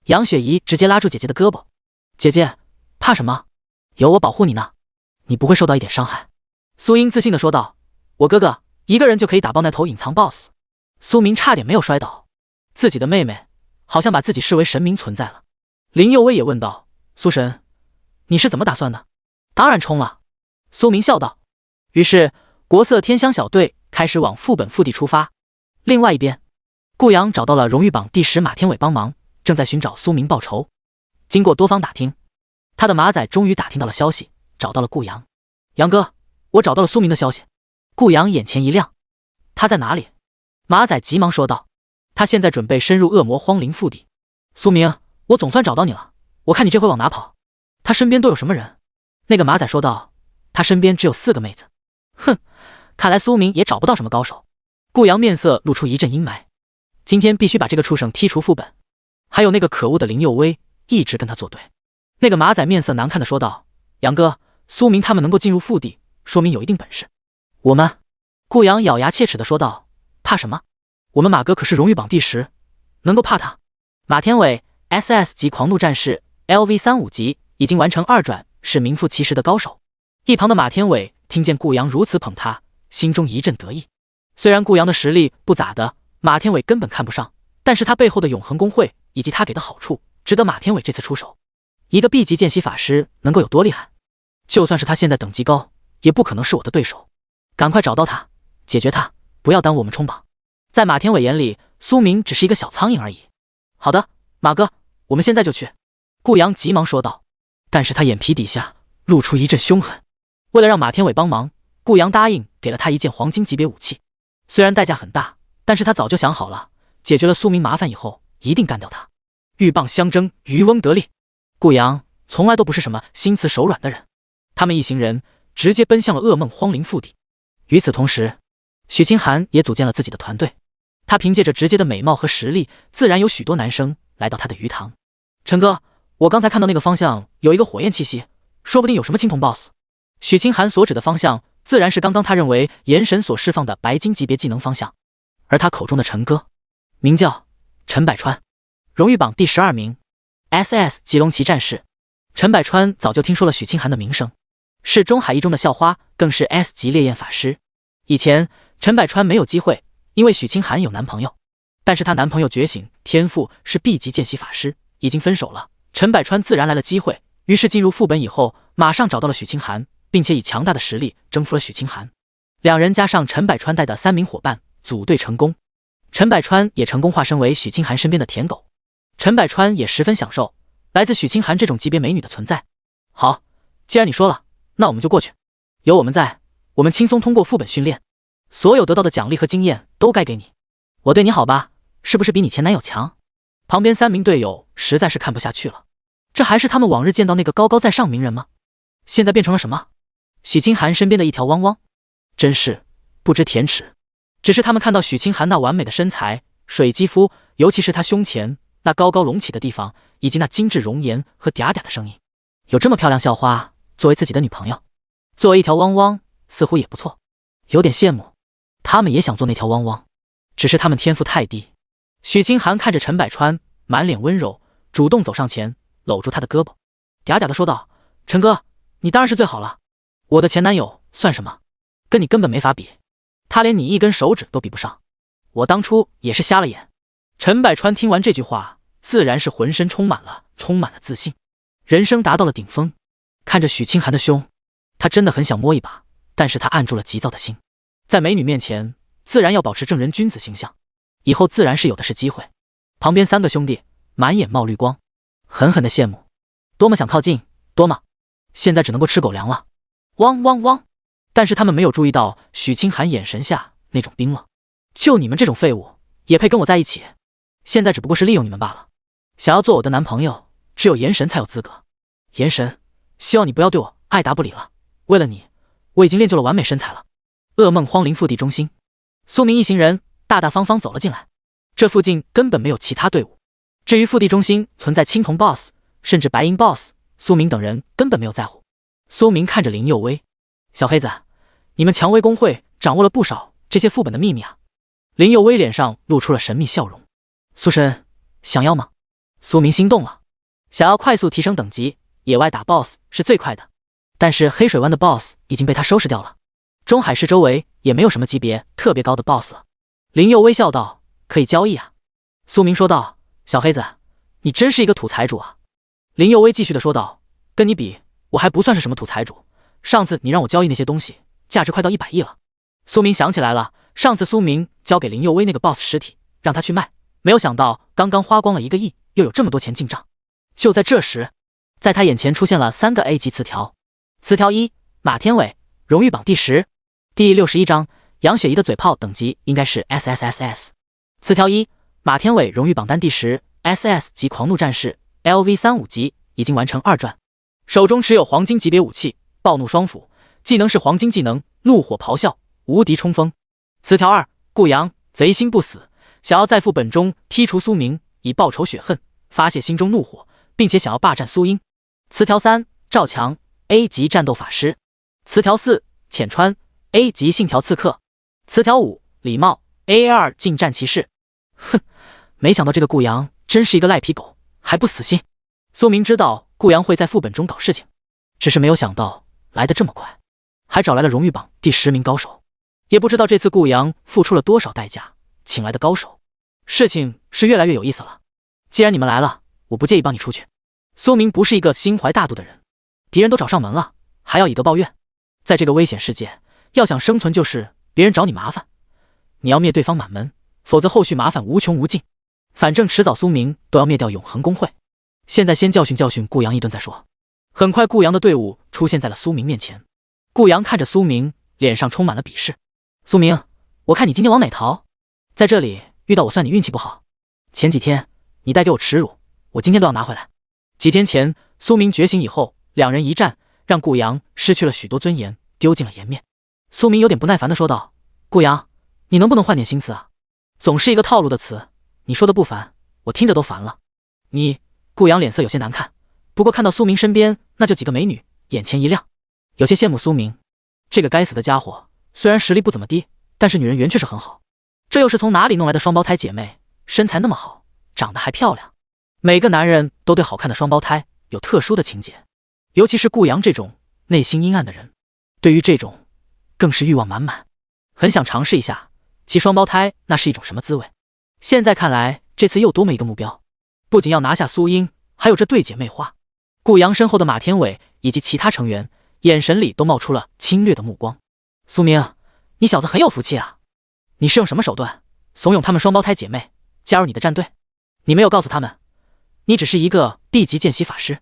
Speaker 1: 杨雪怡直接拉住姐姐的胳膊：“姐姐，怕什么？有我保护你呢，你不会受到一点伤害。”苏英自信地说道：“我哥哥一个人就可以打爆那头隐藏 BOSS。”苏明差点没有摔倒，自己的妹妹好像把自己视为神明存在了。林佑威也问道：“苏神，你是怎么打算的？”“当然冲了。”苏明笑道。于是国色天香小队开始往副本腹地出发。另外一边，顾阳找到了荣誉榜第10马天伟帮忙，正在寻找苏明报仇。经过多方打听，他的马仔终于打听到了消息，找到了顾阳。“杨哥，我找到了苏明的消息。”顾阳眼前一亮：“他在哪里？”马仔急忙说道：“他现在准备深入恶魔荒灵腹地。”“苏明，我总算找到你了，我看你这回往哪跑？他身边都有什么人？”那个马仔说道：“他身边只有4个妹子。”“哼，看来苏明也找不到什么高手。”顾阳面色露出一阵阴霾，今天必须把这个畜生剔除副本。还有那个可恶的林佑威一直跟他作对。那个马仔面色难看的说道：“杨哥，苏明他们能够进入腹地，说明有一定本事。我们……”顾阳咬牙切齿的说道：“怕什么？我们马哥可是荣誉榜第10，能够怕他？”马天伟 SS 级狂怒战士 LV35级，已经完成2转，是名副其实的高手。一旁的马天伟听见顾阳如此捧他，心中一阵得意。虽然顾阳的实力不咋的，马天伟根本看不上，但是他背后的永恒公会以及他给的好处，值得马天伟这次出手。一个 B 级见习法师能够有多厉害？就算是他现在等级高，也不可能是我的对手。赶快找到他，解决他，不要耽误我们冲榜。在马天伟眼里，苏明只是一个小苍蝇而已。好的，马哥，我们现在就去。顾阳急忙说道，但是他眼皮底下露出一阵凶狠。为了让马天伟帮忙，顾阳答应给了他一件黄金级别武器，虽然代价很大，但是他早就想好了，解决了苏明麻烦以后，一定干掉他。鹬蚌相争，渔翁得利。顾阳从来都不是什么心慈手软的人，他们一行人直接奔向了噩梦荒陵腹地。与此同时，许清寒也组建了自己的团队，他凭借着直接的美貌和实力，自然有许多男生来到他的鱼塘。陈哥，我刚才看到那个方向有一个火焰气息，说不定有什么青铜 BOSS。 许清寒所指的方向自然是刚刚他认为炎神所释放的白金级别技能方向，而他口中的陈哥名叫陈百川，荣誉榜第12名， SS 吉龙旗战士。陈百川早就听说了许清寒的名声，是中海一中的校花，更是 S 级烈焰法师。以前陈百川没有机会，因为许清寒有男朋友，但是她男朋友觉醒天赋是 B 级见习法师，已经分手了，陈百川自然来了机会，于是进入副本以后，马上找到了许清寒，并且以强大的实力征服了许清寒。两人加上陈百川带的3名伙伴组队成功，陈百川也成功化身为许清寒身边的舔狗。陈百川也十分享受来自许清寒这种级别美女的存在。好，既然你说了，那我们就过去。有我们在，我们轻松通过副本训练，所有得到的奖励和经验都该给你。我对你好吧，是不是比你前男友强？旁边3名队友实在是看不下去了，这还是他们往日见到那个高高在上名人吗？现在变成了什么？许清寒身边的一条汪汪，真是不知廉耻。只是他们看到许清寒那完美的身材、水肌肤，尤其是她胸前那高高隆起的地方，以及那精致容颜和嗲嗲的声音，有这么漂亮校花作为自己的女朋友，作为一条汪汪似乎也不错，有点羡慕。他们也想做那条汪汪，只是他们天赋太低。许清寒看着陈百川，满脸温柔，主动走上前搂住他的胳膊，嗲嗲的说道，陈哥，你当然是最好了，我的前男友算什么，跟你根本没法比，他连你一根手指都比不上，我当初也是瞎了眼。陈百川听完这句话，自然是浑身充满了自信，人生达到了顶峰。看着许清寒的胸，他真的很想摸一把，但是他按住了急躁的心，在美女面前自然要保持正人君子形象，以后自然是有的是机会。旁边3个兄弟满眼冒绿光，狠狠的羡慕，多么想靠近，多么现在只能够吃狗粮了，汪汪汪。但是他们没有注意到许清寒眼神下那种冰冷，就你们这种废物也配跟我在一起？现在只不过是利用你们罢了，想要做我的男朋友，只有炎神才有资格。炎神，希望你不要对我爱答不理了，为了你，我已经练就了完美身材了。噩梦荒陵腹地中心，苏明一行人大大方方走了进来，这附近根本没有其他队伍。至于腹地中心存在青铜 BOSS 甚至白银 BOSS， 苏明等人根本没有在乎。苏明看着林佑威，小黑子，你们蔷薇公会掌握了不少这些副本的秘密啊。林佑威脸上露出了神秘笑容。苏神，想要吗？苏明心动了，想要快速提升等级，野外打 BOSS 是最快的，但是黑水湾的 BOSS 已经被他收拾掉了，中海市周围也没有什么级别特别高的 BOSS 了。林佑微笑道，可以交易啊。苏明说道，小黑子，你真是一个土财主啊。林佑微继续的说道，跟你比，我还不算是什么土财主，上次你让我交易那些东西，价值快到100亿了。苏明想起来了，上次苏明交给林佑微那个 BOSS 尸体，让他去卖，没有想到刚刚花光了1个亿，又有这么多钱进账。就在这时，在他眼前出现了3个 A 级词条。词条1，马天伟，荣誉榜第10，第61章，杨雪怡的嘴炮等级应该是 SSSS。词条1，马天伟荣誉榜单第10 SS 级狂怒战士 LV35级，已经完成2转，手中持有黄金级别武器暴怒双斧，技能是黄金技能怒火咆哮，无敌冲锋。词条2，顾阳，贼心不死，想要在副本中剔除苏明，以报仇雪恨，发泄心中怒火，并且想要霸占苏英。词条3，赵强， A 级战斗法师。词条4，浅川， A 级信条刺客。词条5，李茂， AA2 近战骑士。哼，没想到这个顾阳真是一个赖皮狗，还不死心。苏明知道顾阳会在副本中搞事情，只是没有想到来得这么快，还找来了荣誉榜第10名高手。也不知道这次顾阳付出了多少代价，请来的高手。事情是越来越有意思了。既然你们来了，我不介意帮你出去。苏明不是一个心怀大度的人，敌人都找上门了，还要以德报怨。在这个危险世界，要想生存就是别人找你麻烦，你要灭对方满门，否则后续麻烦无穷无尽。反正迟早苏明都要灭掉永恒公会。现在先教训教训顾阳一顿再说。很快顾阳的队伍出现在了苏明面前。顾阳看着苏明，脸上充满了鄙视。苏明，我看你今天往哪逃？在这里遇到我算你运气不好。前几天你带给我耻辱，我今天都要拿回来。几天前苏明觉醒以后，两人一战，让顾阳失去了许多尊严，丢尽了颜面。苏明有点不耐烦地说道：顾阳，你能不能换点新词啊？总是一个套路的词，你说的不烦，我听着都烦了。顾阳脸色有些难看，不过看到苏明身边那就几个美女，眼前一亮，有些羡慕苏明。这个该死的家伙虽然实力不怎么低，但是女人缘确实很好。这又是从哪里弄来的双胞胎姐妹？身材那么好，长得还漂亮。每个男人都对好看的双胞胎有特殊的情节，尤其是顾阳这种内心阴暗的人，对于这种更是欲望满满，很想尝试一下其双胞胎那是一种什么滋味。现在看来，这次又多么一个目标，不仅要拿下苏英，还有这对姐妹花。顾阳身后的马天伟以及其他成员眼神里都冒出了侵略的目光。苏明，你小子很有福气啊！你是用什么手段怂恿他们双胞胎姐妹加入你的战队？你没有告诉他们，你只是一个 B 级见习法师。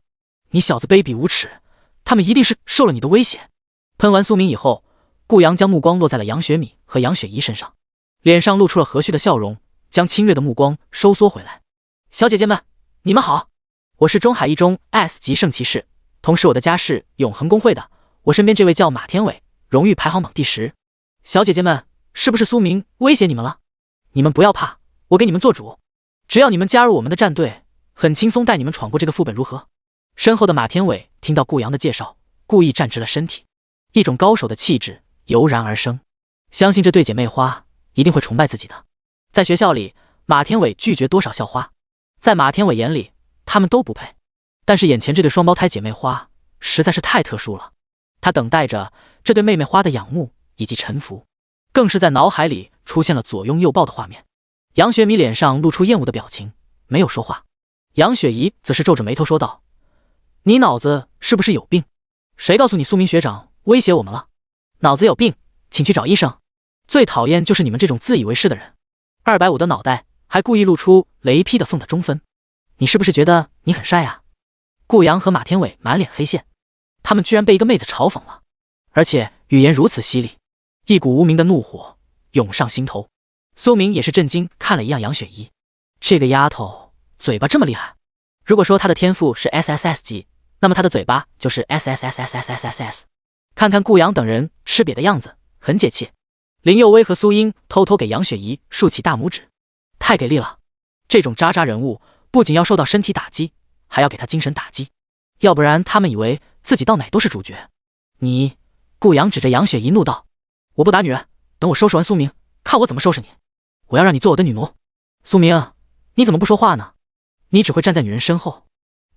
Speaker 1: 你小子卑鄙无耻，他们一定是受了你的威胁。喷完苏明以后，顾阳将目光落在了杨雪米和杨雪怡身上，脸上露出了和煦的笑容，将侵略的目光收缩回来。小姐姐们，你们好，我是中海一中 S 级圣骑士，同时我的家是永恒公会的，我身边这位叫马天伟，荣誉排行榜第10。小姐姐们，是不是苏明威胁你们了？你们不要怕，我给你们做主，只要你们加入我们的战队，很轻松带你们闯过这个副本，如何？身后的马天伟听到顾阳的介绍，故意站直了身体，一种高手的气质油然而生，相信这对姐妹花一定会崇拜自己的。在学校里，马天伟拒绝多少校花，在马天伟眼里他们都不配，但是眼前这对双胞胎姐妹花实在是太特殊了，他等待着这对妹妹花的仰慕以及臣服，更是在脑海里出现了左拥右抱的画面。杨雪米脸上露出厌恶的表情，没有说话。杨雪怡则是皱着眉头说道：你脑子是不是有病？谁告诉你苏明学长威胁我们了？脑子有病，请去找医生。最讨厌就是你们这种自以为是的人。250的脑袋还故意露出雷劈的凤的中分，你是不是觉得你很帅啊？顾阳和马天伟满脸黑线，他们居然被一个妹子嘲讽了，而且语言如此犀利，一股无名的怒火涌上心头。苏明也是震惊看了一样杨雪怡，这个丫头嘴巴这么厉害，如果说她的天赋是 SSS 级，那么她的嘴巴就是 SSSSSSS。 看看顾阳等人吃瘪的样子，很解气。林佑威和苏英偷偷给杨雪怡竖起大拇指，太给力了，这种渣渣人物不仅要受到身体打击，还要给他精神打击，要不然他们以为自己到哪都是主角。你，顾阳指着杨雪怡怒道：我不打女人，等我收拾完苏明，看我怎么收拾你，我要让你做我的女奴。苏明，你怎么不说话呢？你只会站在女人身后，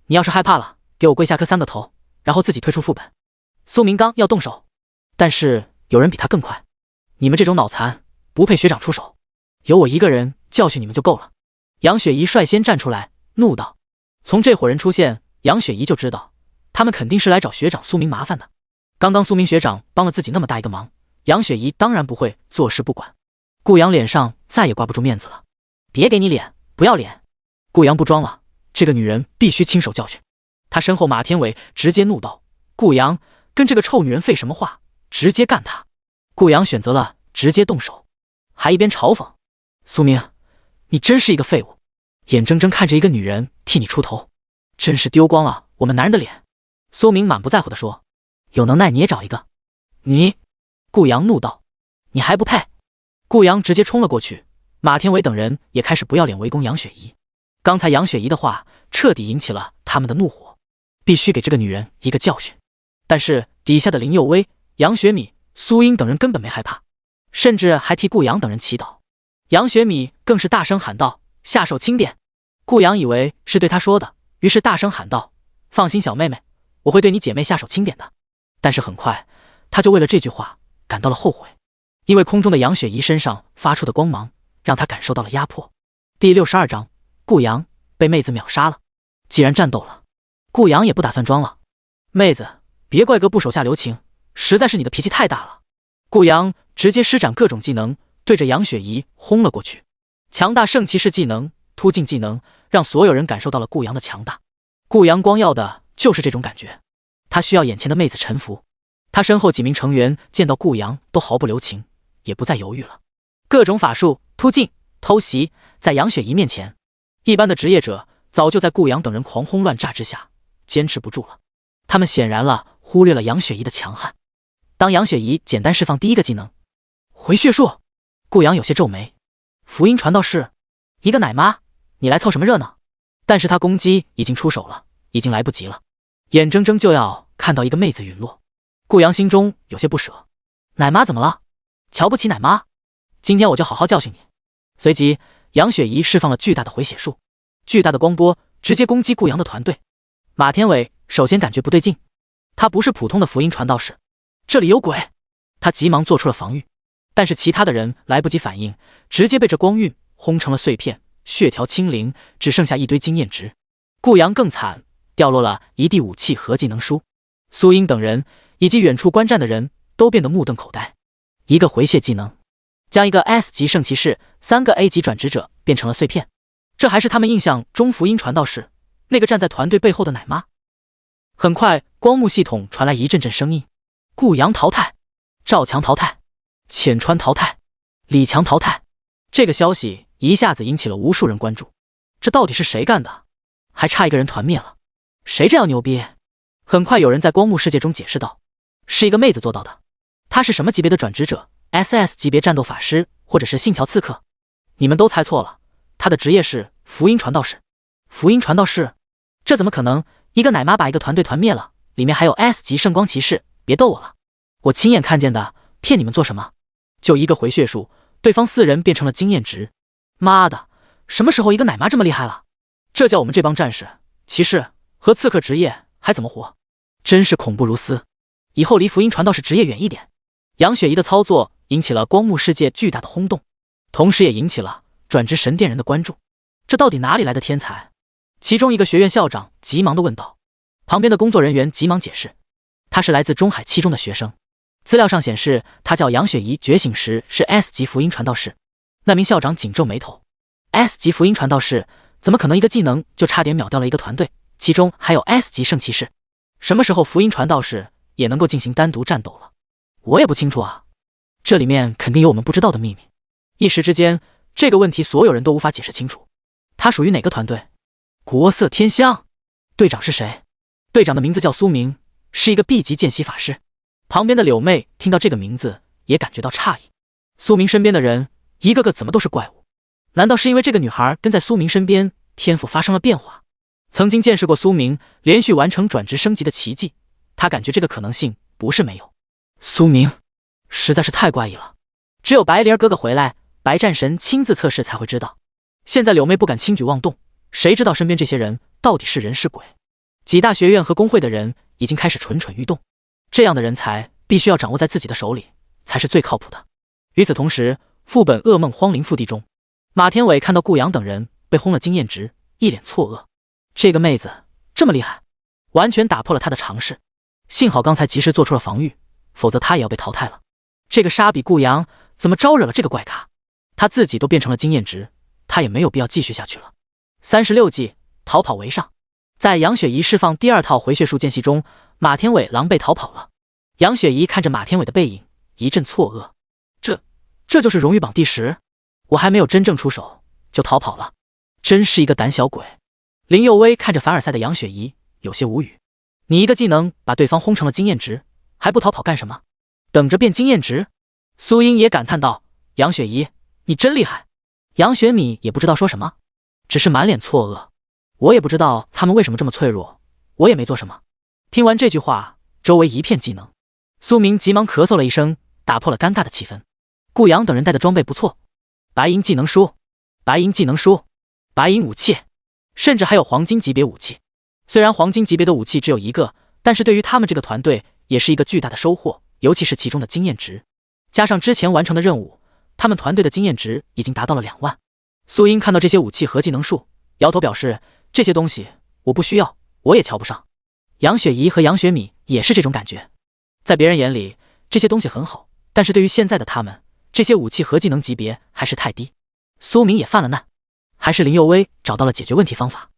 Speaker 1: 你要是害怕了，给我跪下磕3个头，然后自己退出副本。苏明刚要动手，但是有人比他更快，你们这种脑残不配学长出手，有我一个人教训你们就够了。杨雪怡率先站出来怒道，从这伙人出现，杨雪怡就知道他们肯定是来找学长苏明麻烦的。刚刚苏明学长帮了自己那么大一个忙，杨雪怡当然不会坐视不管。顾阳脸上再也挂不住面子了，别给你脸，不要脸。顾阳不装了，这个女人必须亲手教训。他身后马天伟直接怒道：顾阳，跟这个臭女人废什么话，直接干她。顾阳选择了直接动手，还一边嘲讽：苏明，你真是一个废物，眼睁睁看着一个女人替你出头，真是丢光了我们男人的脸。苏明满不在乎地说：有能耐你也找一个。你，顾阳怒道：你还不配。顾阳直接冲了过去，马天伟等人也开始不要脸围攻杨雪怡。刚才杨雪怡的话彻底引起了他们的怒火，必须给这个女人一个教训。但是底下的林佑威、杨雪米、苏英等人根本没害怕，甚至还替顾阳等人祈祷。杨雪米更是大声喊道：下手轻点。顾阳以为是对他说的，于是大声喊道：放心小妹妹，我会对你姐妹下手轻点的。但是很快他就为了这句话感到了后悔，因为空中的杨雪怡身上发出的光芒让他感受到了压迫。第62章，顾阳被妹子秒杀了。既然战斗了，顾阳也不打算装了。妹子，别怪哥不手下留情，实在是你的脾气太大了。顾阳直接施展各种技能，对着杨雪怡轰了过去。强大圣骑士技能、突进技能，让所有人感受到了顾阳的强大。顾阳光要的就是这种感觉，他需要眼前的妹子臣服。他身后几名成员见到顾阳都毫不留情，也不再犹豫了。各种法术、突进、偷袭，在杨雪怡面前，一般的职业者早就在顾阳等人狂轰乱炸之下坚持不住了。他们显然忽略了杨雪怡的强悍。当杨雪怡简单释放第一个技能回血术，顾阳有些皱眉。福音传道士，一个奶妈，你来凑什么热闹？但是他攻击已经出手了，已经来不及了，眼睁睁就要看到一个妹子陨落。顾阳心中有些不舍。奶妈怎么了？瞧不起奶妈？今天我就好好教训你。随即杨雪怡释放了巨大的回血术，巨大的光波直接攻击顾阳的团队。马天伟首先感觉不对劲，他不是普通的福音传道士，这里有鬼。他急忙做出了防御，但是其他的人来不及反应，直接被这光晕轰成了碎片，血条清零，只剩下一堆经验值。顾阳更惨，掉落了一地武器和技能书。苏英等人以及远处观战的人都变得目瞪口呆。一个回血技能将一个 S 级圣骑士、3个 A 级转职者变成了碎片。这还是他们印象中福音传道士那个站在团队背后的奶妈。很快光幕系统传来一阵阵声音，顾阳淘汰，赵强淘汰，浅川淘汰，李强淘汰。这个消息一下子引起了无数人关注，这到底是谁干的？还差一个人团灭了，谁这样牛逼？很快有人在光幕世界中解释道，是一个妹子做到的。她是什么级别的转职者？ SS 级别战斗法师，或者是信条刺客？你们都猜错了，她的职业是福音传道士。福音传道士？这怎么可能？一个奶妈把一个团队团灭了，里面还有 S 级圣光骑士，别逗我了，我亲眼看见的，骗你们做什么？就一个回血术，对方4人变成了经验值。妈的，什么时候一个奶妈这么厉害了？这叫我们这帮战士、骑士和刺客职业还怎么活？真是恐怖如斯，以后离福音传道士职业远一点。杨雪怡的操作引起了光幕世界巨大的轰动，同时也引起了转职神殿人的关注。这到底哪里来的天才？其中一个学院校长急忙地问道。旁边的工作人员急忙解释，他是来自中海七中的学生，资料上显示他叫杨雪怡，觉醒时是 S 级福音传道士。那名校长紧皱眉头， S 级福音传道士怎么可能一个技能就差点秒掉了一个团队，其中还有 S 级圣骑士？什么时候福音传道士也能够进行单独战斗了？我也不清楚啊，这里面肯定有我们不知道的秘密。一时之间，这个问题所有人都无法解释清楚。他属于哪个团队？国色天香。队长是谁？队长的名字叫苏明，是一个 B 级见习法师。旁边的柳妹听到这个名字也感觉到诧异。苏明身边的人一个个怎么都是怪物？难道是因为这个女孩跟在苏明身边，天赋发生了变化？曾经见识过苏明连续完成转职升级的奇迹，他感觉这个可能性不是没有。苏明实在是太怪异了，只有白灵儿哥哥回来，白战神亲自测试才会知道。现在柳妹不敢轻举妄动，谁知道身边这些人到底是人是鬼？几大学院和工会的人已经开始蠢蠢欲动，这样的人才必须要掌握在自己的手里，才是最靠谱的。与此同时，副本噩梦荒陵腹地中，马天伟看到顾阳等人被轰了经验值，一脸错愕。这个妹子这么厉害，完全打破了他的常识。幸好刚才及时做出了防御，否则他也要被淘汰了。这个沙比顾阳怎么招惹了这个怪咖？他自己都变成了经验值，他也没有必要继续下去了。36计，逃跑为上。在杨雪怡释放第2套回血术间隙中，马天伟狼狈逃跑了。杨雪怡看着马天伟的背影，一阵错愕。这就是荣誉榜第10，我还没有真正出手就逃跑了，真是一个胆小鬼。林佑威看着凡尔赛的杨雪怡，有些无语。你一个技能把对方轰成了经验值，还不逃跑干什么？等着变经验值？苏英也感叹道，杨雪怡，你真厉害。杨雪米也不知道说什么，只是满脸错愕。我也不知道他们为什么这么脆弱，我也没做什么。听完这句话，周围一片技能。苏明急忙咳嗽了一声，打破了尴尬的气氛。顾阳等人带的装备不错，白银技能书，白银技能书，白银武器，甚至还有黄金级别武器。虽然黄金级别的武器只有一个，但是对于他们这个团队也是一个巨大的收获，尤其是其中的经验值，加上之前完成的任务，他们团队的经验值已经达到了2万。苏英看到这些武器和技能树，摇头表示这些东西我不需要，我也瞧不上。杨雪怡和杨雪米也是这种感觉，在别人眼里这些东西很好，但是对于现在的他们，这些武器和技能级别还是太低。苏明也犯了难，还是林佑威找到了解决问题方法。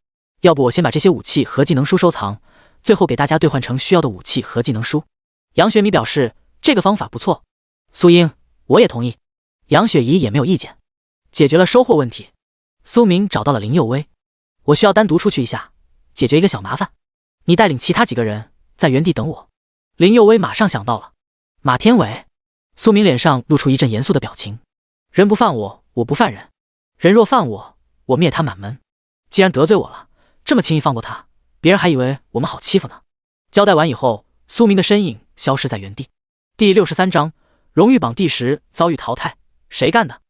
Speaker 1: 要不我先把这些武器和技能书收藏，最后给大家兑换成需要的武器和技能书。杨雪米表示这个方法不错。苏英，我也同意。杨雪怡也没有意见。解决了收获问题，苏明找到了林佑威，我需要单独出去一下，解决一个小麻烦，你带领其他几个人在原地等我。林佑威马上想到了马天伟。苏明脸上露出一阵严肃的表情，人不犯我，我不犯人，人若犯我，我灭他满门。既然得罪我了，这么轻易放过他，别人还以为我们好欺负呢。交代完以后，苏明的身影消失在原地。第63章，荣誉榜第10遭遇淘汰，谁干的？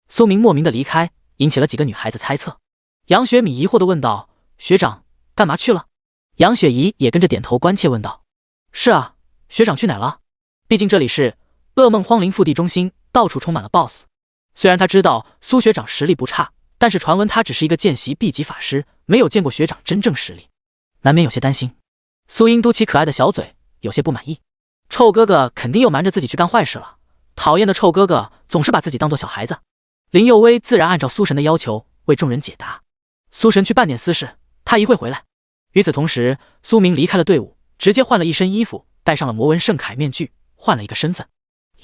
Speaker 1: 苏明莫名的离开，引起了几个女孩子猜测。杨雪米疑惑的问道：学长干嘛去了？杨雪怡也跟着点头关切问道：是啊，学长去哪了？毕竟这里是噩梦荒陵腹地中心，到处充满了 BOSS。 虽然他知道苏学长实力不差，但是传闻他只是一个见习 B 级法师，没有见过学长真正实力，难免有些担心。苏英嘟起可爱的小嘴，有些不满意。臭哥哥肯定又瞒着自己去干坏事了，讨厌的臭哥哥总是把自己当作小孩子。林佑威自然按照苏神的要求为众人解答。苏神去办点私事，他一会回来。与此同时，苏明离开了队伍，直接换了一身衣服，戴上了魔纹圣铠面具，换了一个身份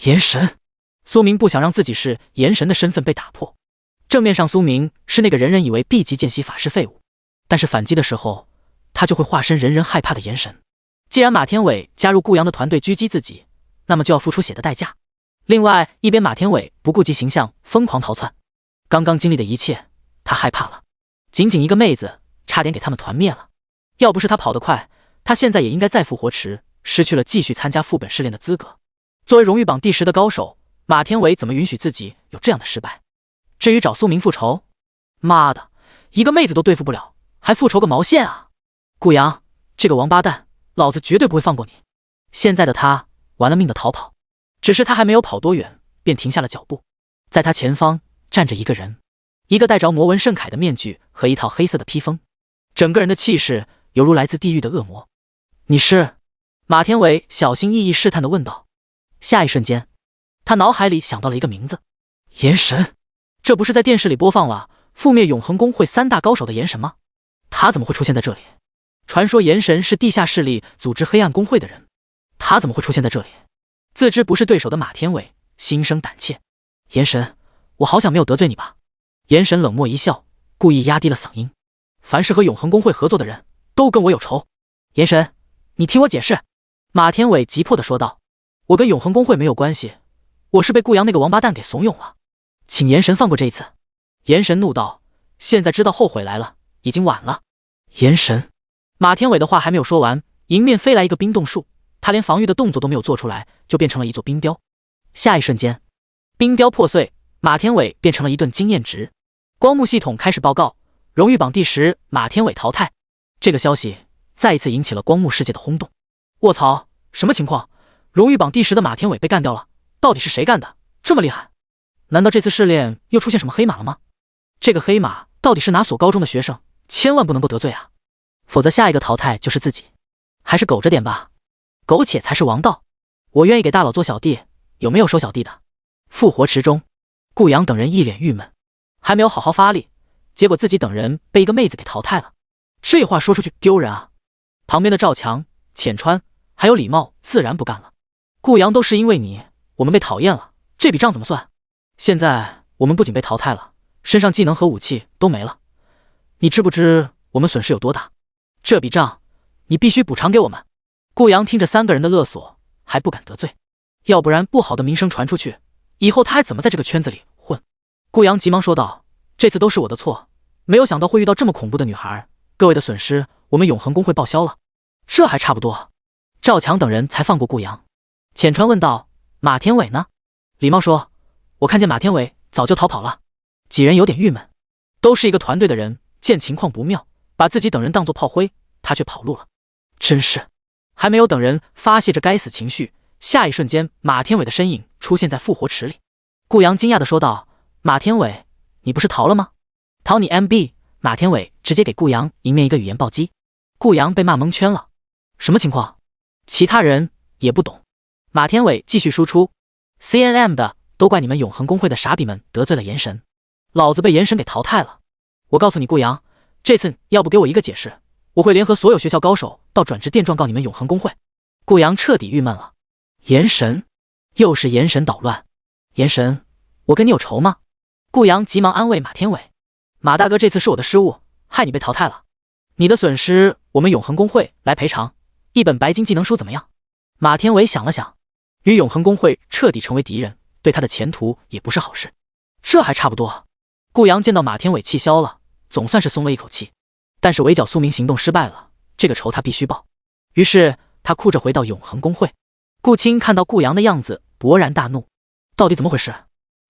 Speaker 1: 炎神。苏明不想让自己是炎神的身份被打破。正面上苏明是那个人人以为 B 级见习法师废物，但是反击的时候他就会化身人人害怕的炎神。既然马天伟加入顾阳的团队狙击自己，那么就要付出血的代价。另外一边，马天伟不顾及形象疯狂逃窜，刚刚经历的一切他害怕了，仅仅一个妹子差点给他们团灭了。要不是他跑得快，他现在也应该在复活池，失去了继续参加副本试炼的资格。作为荣誉榜第10的高手，马天伟怎么允许自己有这样的失败？至于找苏明复仇，妈的，一个妹子都对付不了，还复仇个毛线啊！顾阳，这个王八蛋，老子绝对不会放过你。现在的他玩了命的逃跑，只是他还没有跑多远，便停下了脚步。在他前方站着一个人，一个戴着魔纹圣铠的面具和一套黑色的披风，整个人的气势犹如来自地狱的恶魔。你是？马天伟小心翼翼试探地问道。下一瞬间，他脑海里想到了一个名字：炎神。这不是在电视里播放了覆灭永恒公会3大高手的炎神吗？他怎么会出现在这里？传说炎神是地下势力组织黑暗公会的人，他怎么会出现在这里？自知不是对手的马天伟心生胆怯。炎神，我好想没有得罪你吧？炎神冷漠一笑，故意压低了嗓音：凡是和永恒公会合作的人都跟我有仇。炎神，你听我解释。马天伟急迫地说道：我跟永恒公会没有关系，我是被顾阳那个王八蛋给怂恿了，请炎神放过这一次。炎神怒道：现在知道后悔来了，已经晚了。炎神。马天伟的话还没有说完，迎面飞来一个冰冻树，他连防御的动作都没有做出来，就变成了一座冰雕。下一瞬间，冰雕破碎，马天伟变成了一顿经验值。光幕系统开始报告：荣誉榜第10，马天伟淘汰。这个消息再一次引起了光幕世界的轰动。卧槽，什么情况？荣誉榜第10的马天伟被干掉了，到底是谁干的？这么厉害？难道这次试炼又出现什么黑马了吗？这个黑马到底是哪所高中的学生？千万不能够得罪啊，否则下一个淘汰就是自己。还是苟着点吧，苟且才是王道。我愿意给大佬做小弟，有没有收小弟的？复活池中，顾阳等人一脸郁闷，还没有好好发力，结果自己等人被一个妹子给淘汰了，这话说出去丢人啊！旁边的赵强、浅川还有李茂自然不干了。顾阳都是因为你，我们被讨厌了，这笔账怎么算？现在我们不仅被淘汰了，身上技能和武器都没了，你知不知我们损失有多大？这笔账你必须补偿给我们。顾阳听着3个人的勒索，还不敢得罪，要不然不好的名声传出去，以后他还怎么在这个圈子里混？顾阳急忙说道：这次都是我的错，没有想到会遇到这么恐怖的女孩，各位的损失我们永恒公会报销了。这还差不多，赵强等人才放过顾阳。浅川问道：马天伟呢？李茂说：我看见马天伟早就逃跑了。几人有点郁闷，都是一个团队的人，见情况不妙，把自己等人当作炮灰，他却跑路了。真是……还没有等人发泄着该死情绪，下一瞬间马天伟的身影出现在复活池里。顾阳惊讶地说道：“马天伟，你不是逃了吗？逃你 MB！” 马天伟直接给顾阳迎面一个语言暴击，顾阳被骂蒙圈了。什么情况？其他人也不懂。马天伟继续输出 ：“CNM 的都怪你们永恒公会的傻逼们得罪了炎神，老子被炎神给淘汰了。我告诉你，顾阳，这次要不给我一个解释，我会联合所有学校高手到转职店状告你们永恒公会。”顾阳彻底郁闷了。炎神，又是炎神捣乱。炎神，我跟你有仇吗？顾阳急忙安慰马天伟：“马大哥，这次是我的失误，害你被淘汰了。你的损失我们永恒公会来赔偿，一本白金技能书怎么样？”马天伟想了想，与永恒公会彻底成为敌人，对他的前途也不是好事。这还差不多。顾阳见到马天伟气消了，总算是松了一口气。但是围剿苏明行动失败了，这个仇他必须报。于是他哭着回到永恒公会。顾青看到顾阳的样子，勃然大怒。到底怎么回事？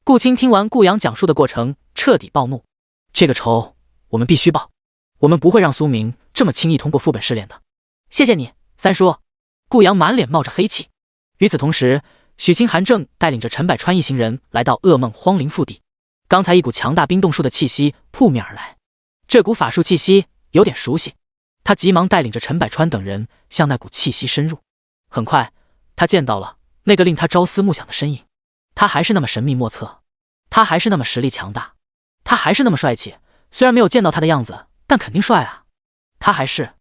Speaker 1: 顾青听完顾阳讲述的过程，彻底暴怒。这个仇我们必须报，我们不会让苏明这么轻易通过副本试炼的。谢谢你，三叔。顾阳满脸冒着黑气。与此同时，许清寒正带领着陈百川一行人来到噩梦荒陵腹地。刚才一股强大冰冻术的气息扑面而来，这股法术气息有点熟悉。他急忙带领着陈百川等人向那股气息深入。很快，他见到了那个令他朝思暮想的身影。他还是那么神秘莫测，他还是那么实力强大，他还是那么帅气。虽然没有见到他的样子，但肯定帅啊。他还是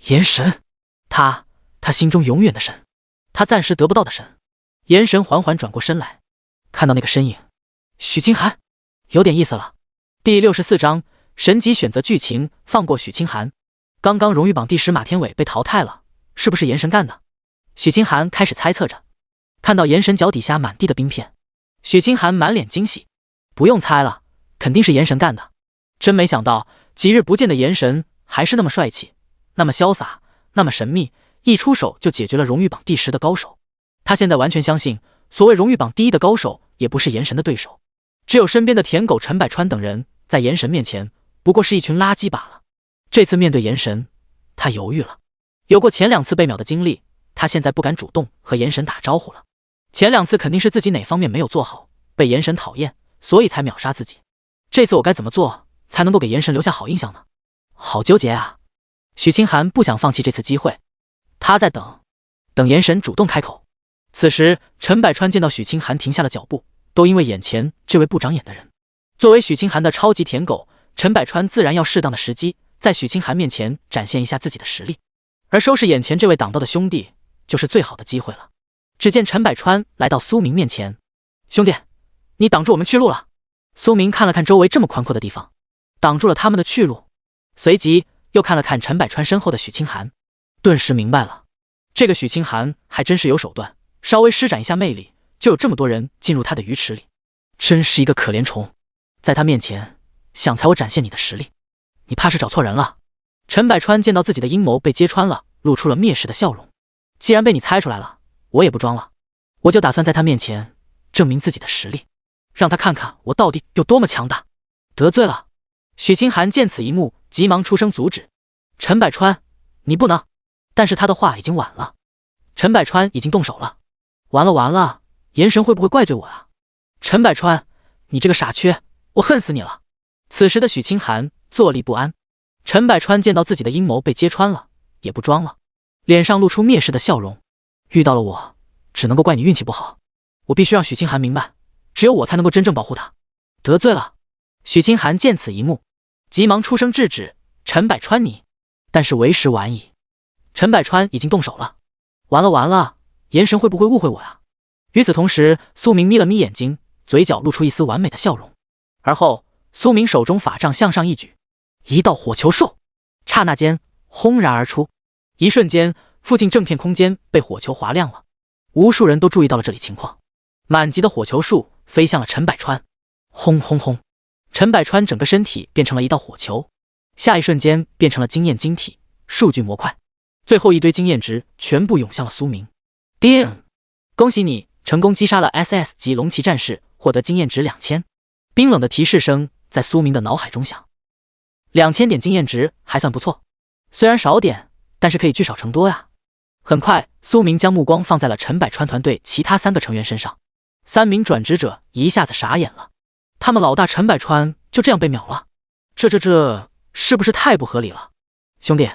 Speaker 1: 炎神，他心中永远的神，他暂时得不到的神。炎神缓缓转过身来，看到那个身影，许清寒，有点意思了。第64章神级选择剧情，放过许清寒。刚刚荣誉榜第10马天伟被淘汰了，是不是炎神干的？许清寒开始猜测着。看到炎神脚底下满地的冰片，许清寒满脸惊喜。不用猜了，肯定是炎神干的。真没想到几日不见的炎神还是那么帅气，那么潇洒，那么神秘，一出手就解决了荣誉榜第10的高手。他现在完全相信，所谓荣誉榜第1的高手也不是炎神的对手，只有身边的舔狗陈百川等人在炎神面前不过是一群垃圾罢了。这次面对炎神，他犹豫了。有过前2次被秒的经历，他现在不敢主动和炎神打招呼了。前2次肯定是自己哪方面没有做好，被炎神讨厌，所以才秒杀自己。这次我该怎么做才能够给炎神留下好印象呢？好纠结啊！许清寒不想放弃这次机会，他在等炎神主动开口。此时陈百川见到许清寒停下了脚步，都因为眼前这位不长眼的人。作为许清寒的超级舔狗，陈百川自然要适当的时机在许清寒面前展现一下自己的实力，而收拾眼前这位挡道的兄弟就是最好的机会了。只见陈百川来到苏明面前，兄弟，你挡住我们去路了。苏明看了看周围这么宽阔的地方，挡住了他们的去路，随即又看了看陈百川身后的许清寒，顿时明白了，这个许清寒还真是有手段，稍微施展一下魅力，就有这么多人进入他的鱼池里，真是一个可怜虫。在他面前想才我展现你的实力，你怕是找错人了。陈百川见到自己的阴谋被揭穿了，露出了蔑视的笑容。既然被你猜出来了，我也不装了，我就打算在他面前证明自己的实力，让他看看我到底有多么强大。得罪了。许清寒见此一幕，急忙出声阻止。陈百川，你不能。但是他的话已经晚了，陈百川已经动手了。完了，炎神会不会怪罪我啊？陈百川，你这个傻缺，我恨死你了。此时的许清寒坐立不安。陈百川见到自己的阴谋被揭穿了，也不装了，脸上露出蔑视的笑容。遇到了我，只能够怪你运气不好。我必须让许清寒明白，只有我才能够真正保护他。得罪了。许清寒见此一幕，急忙出声制止陈百川你，但是为时晚矣。陈百川已经动手了。完了，炎神会不会误会我呀？与此同时，苏明眯了眯眼睛，嘴角露出一丝完美的笑容。而后，苏明手中法杖向上一举，一道火球术，刹那间轰然而出。一瞬间，附近正片空间被火球划亮了，无数人都注意到了这里情况。满级的火球术飞向了陈百川，轰轰轰！陈百川整个身体变成了一道火球，下一瞬间变成了经验晶体、数据模块，最后一堆经验值全部涌向了苏明。叮！恭喜你成功击杀了 SS 级龙骑战士，获得经验值2000。冰冷的提示声在苏明的脑海中响。2000点经验值还算不错，虽然少点，但是可以聚少成多呀。很快，苏明将目光放在了陈百川团队其他3个成员身上。3名转职者一下子傻眼了，他们老大陈百川就这样被秒了，这是不是太不合理了？兄弟，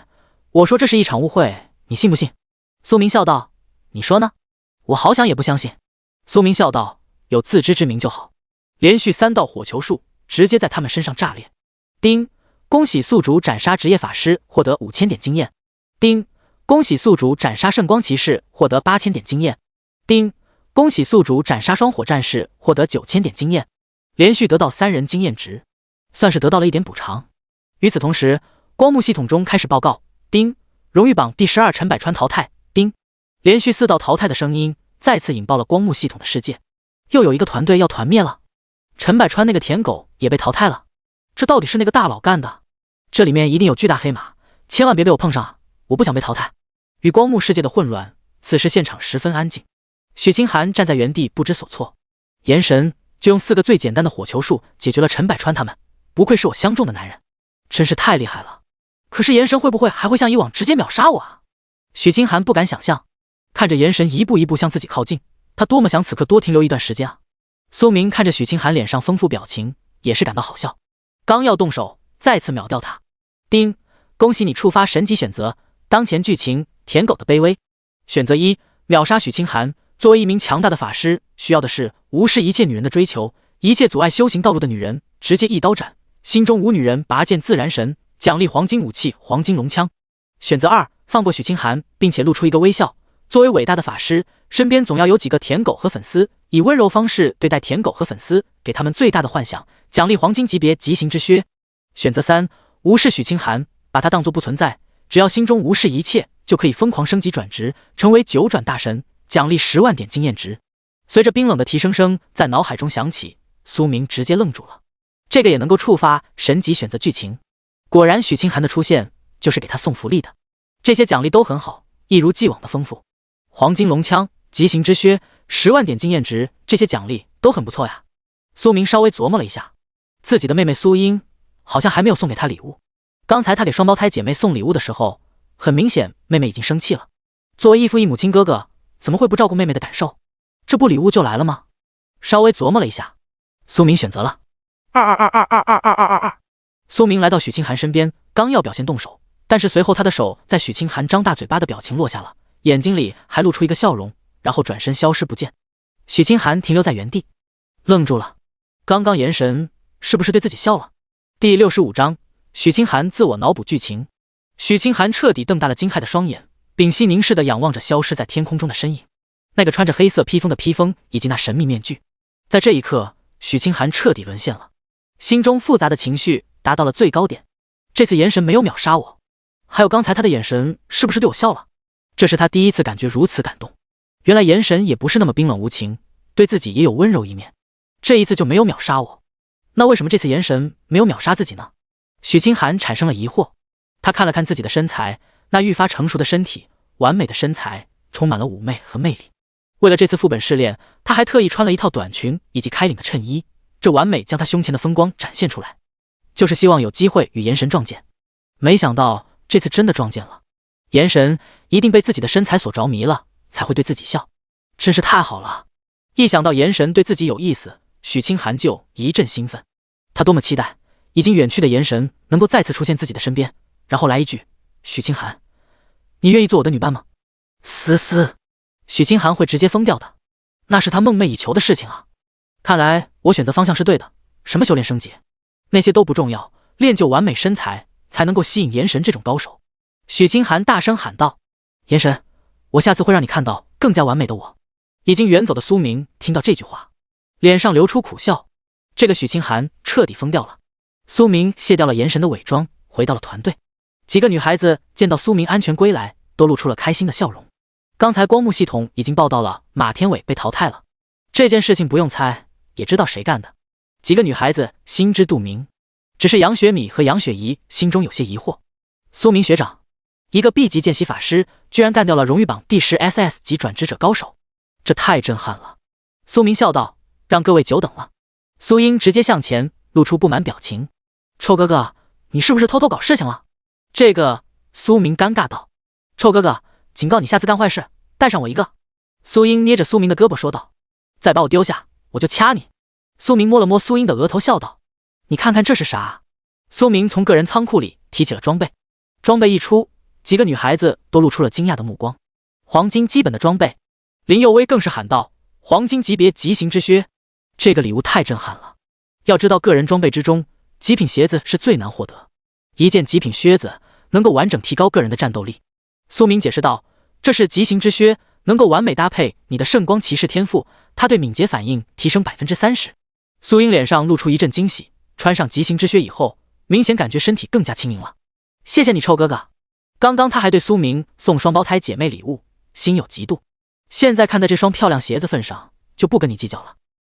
Speaker 1: 我说这是一场误会，你信不信？苏明笑道，你说呢？我好想也不相信。苏明笑道，有自知之明就好。连续3道火球术直接在他们身上炸裂。叮，恭喜宿主斩杀职业法师获得5000点经验。叮，恭喜宿主斩杀圣光骑士获得8000点经验。叮，恭喜宿主斩杀双火战士获得9000点经验。连续得到3人经验值，算是得到了一点补偿。与此同时，光幕系统中开始报告，叮，荣誉榜第12陈百川淘汰。叮，连续4道淘汰的声音再次引爆了光幕系统的世界，又有一个团队要团灭了。陈百川那个舔狗也被淘汰了，这到底是那个大佬干的？这里面一定有巨大黑马，千万别被我碰上啊！我不想被淘汰。与光幕世界的混乱，此时现场十分安静。许清寒站在原地不知所措，眼神就用4个最简单的火球术解决了陈百川他们，不愧是我相中的男人，真是太厉害了。可是炎神会不会还会像以往直接秒杀我啊？许清寒不敢想象，看着炎神一步一步向自己靠近，他多么想此刻多停留一段时间啊！苏明看着许清寒脸上丰富表情，也是感到好笑，刚要动手再次秒掉他。叮，恭喜你触发神级选择，当前剧情舔狗的卑微。选择1，秒杀许清寒。作为一名强大的法师，需要的是无视一切女人的追求，一切阻碍修行道路的女人直接一刀斩，心中无女人拔剑自然神，奖励黄金武器黄金龙枪。选择2，放过许清寒，并且露出一个微笑。作为伟大的法师，身边总要有几个舔狗和粉丝，以温柔方式对待舔狗和粉丝，给他们最大的幻想，奖励黄金级别极刑之靴。选择3，无视许清寒，把他当作不存在，只要心中无视一切，就可以疯狂升级转职，成为9转大神，奖励10万点经验值。随着冰冷的提升声在脑海中响起，苏明直接愣住了。这个也能够触发神级选择剧情，果然许清寒的出现就是给他送福利的。这些奖励都很好，一如既往的丰富。黄金龙枪、极刑之靴、10万点经验值，这些奖励都很不错呀。苏明稍微琢磨了一下，自己的妹妹苏英好像还没有送给他礼物。刚才他给双胞胎姐妹送礼物的时候，很明显妹妹已经生气了。作为异父异母亲哥哥，怎么会不照顾妹妹的感受？这不礼物就来了吗？稍微琢磨了一下，苏明选择了22222222222。苏明来到许清寒身边，刚要表现动手，但是随后他的手在许清寒张大嘴巴的表情落下了，眼睛里还露出一个笑容，然后转身消失不见。许清寒停留在原地，愣住了。刚刚炎神是不是对自己笑了？第65章，许清寒自我脑补剧情。许清寒彻底瞪大了惊骇的双眼，屏息凝视地仰望着消失在天空中的身影，那个穿着黑色披风的披风以及那神秘面具。在这一刻，许清寒彻底沦陷了，心中复杂的情绪达到了最高点。这次炎神没有秒杀我，还有刚才他的眼神是不是对我笑了？这是他第一次感觉如此感动。原来炎神也不是那么冰冷无情，对自己也有温柔一面。这一次就没有秒杀我，那为什么这次炎神没有秒杀自己呢？许清寒产生了疑惑。他看了看自己的身材，那愈发成熟的身体，完美的身材，充满了妩媚和魅力。为了这次副本试炼，他还特意穿了一套短裙以及开领的衬衣，这完美将他胸前的风光展现出来，就是希望有机会与炎神撞见。没想到这次真的撞见了，炎神一定被自己的身材所着迷了，才会对自己笑，真是太好了。一想到炎神对自己有意思，许清寒就一阵兴奋。他多么期待已经远去的炎神能够再次出现自己的身边，然后来一句：许清寒，你愿意做我的女伴吗？嘶嘶，许清寒会直接疯掉的，那是他梦寐以求的事情啊。看来我选择方向是对的，什么修炼升级，那些都不重要，练就完美身材才能够吸引炎神这种高手。许清寒大声喊道：炎神，我下次会让你看到更加完美的我。已经远走的苏明听到这句话，脸上流出苦笑，这个许清寒彻底疯掉了。苏明卸掉了炎神的伪装，回到了团队。几个女孩子见到苏明安全归来，都露出了开心的笑容。刚才光幕系统已经报道了马天伟被淘汰了，这件事情不用猜也知道谁干的，几个女孩子心知肚明。只是杨雪米和杨雪怡心中有些疑惑，苏明学长，一个 B 级见习法师居然干掉了荣誉榜第10 SS 级转职者高手，这太震撼了。苏明笑道：让各位久等了。苏英直接向前露出不满表情：臭哥哥，你是不是偷偷搞事情了？这个苏明尴尬道：臭哥哥，警告你下次干坏事带上我一个。苏英捏着苏明的胳膊说道：再把我丢下，我就掐你。苏明摸了摸苏英的额头，笑道：“你看看这是啥？”苏明从个人仓库里提起了装备，装备一出，几个女孩子都露出了惊讶的目光。黄金基本的装备，林佑威更是喊道：“黄金级别极刑之靴！”这个礼物太震撼了。要知道，个人装备之中，极品鞋子是最难获得，一件极品靴子能够完整提高个人的战斗力。苏明解释道：“这是极刑之靴，能够完美搭配你的圣光骑士天赋，它对敏捷反应提升30%。”苏英脸上露出一阵惊喜，穿上极刑之靴以后，明显感觉身体更加轻盈了。谢谢你，臭哥哥。刚刚他还对苏明送双胞胎姐妹礼物心有嫉妒，现在看在这双漂亮鞋子份上，就不跟你计较了。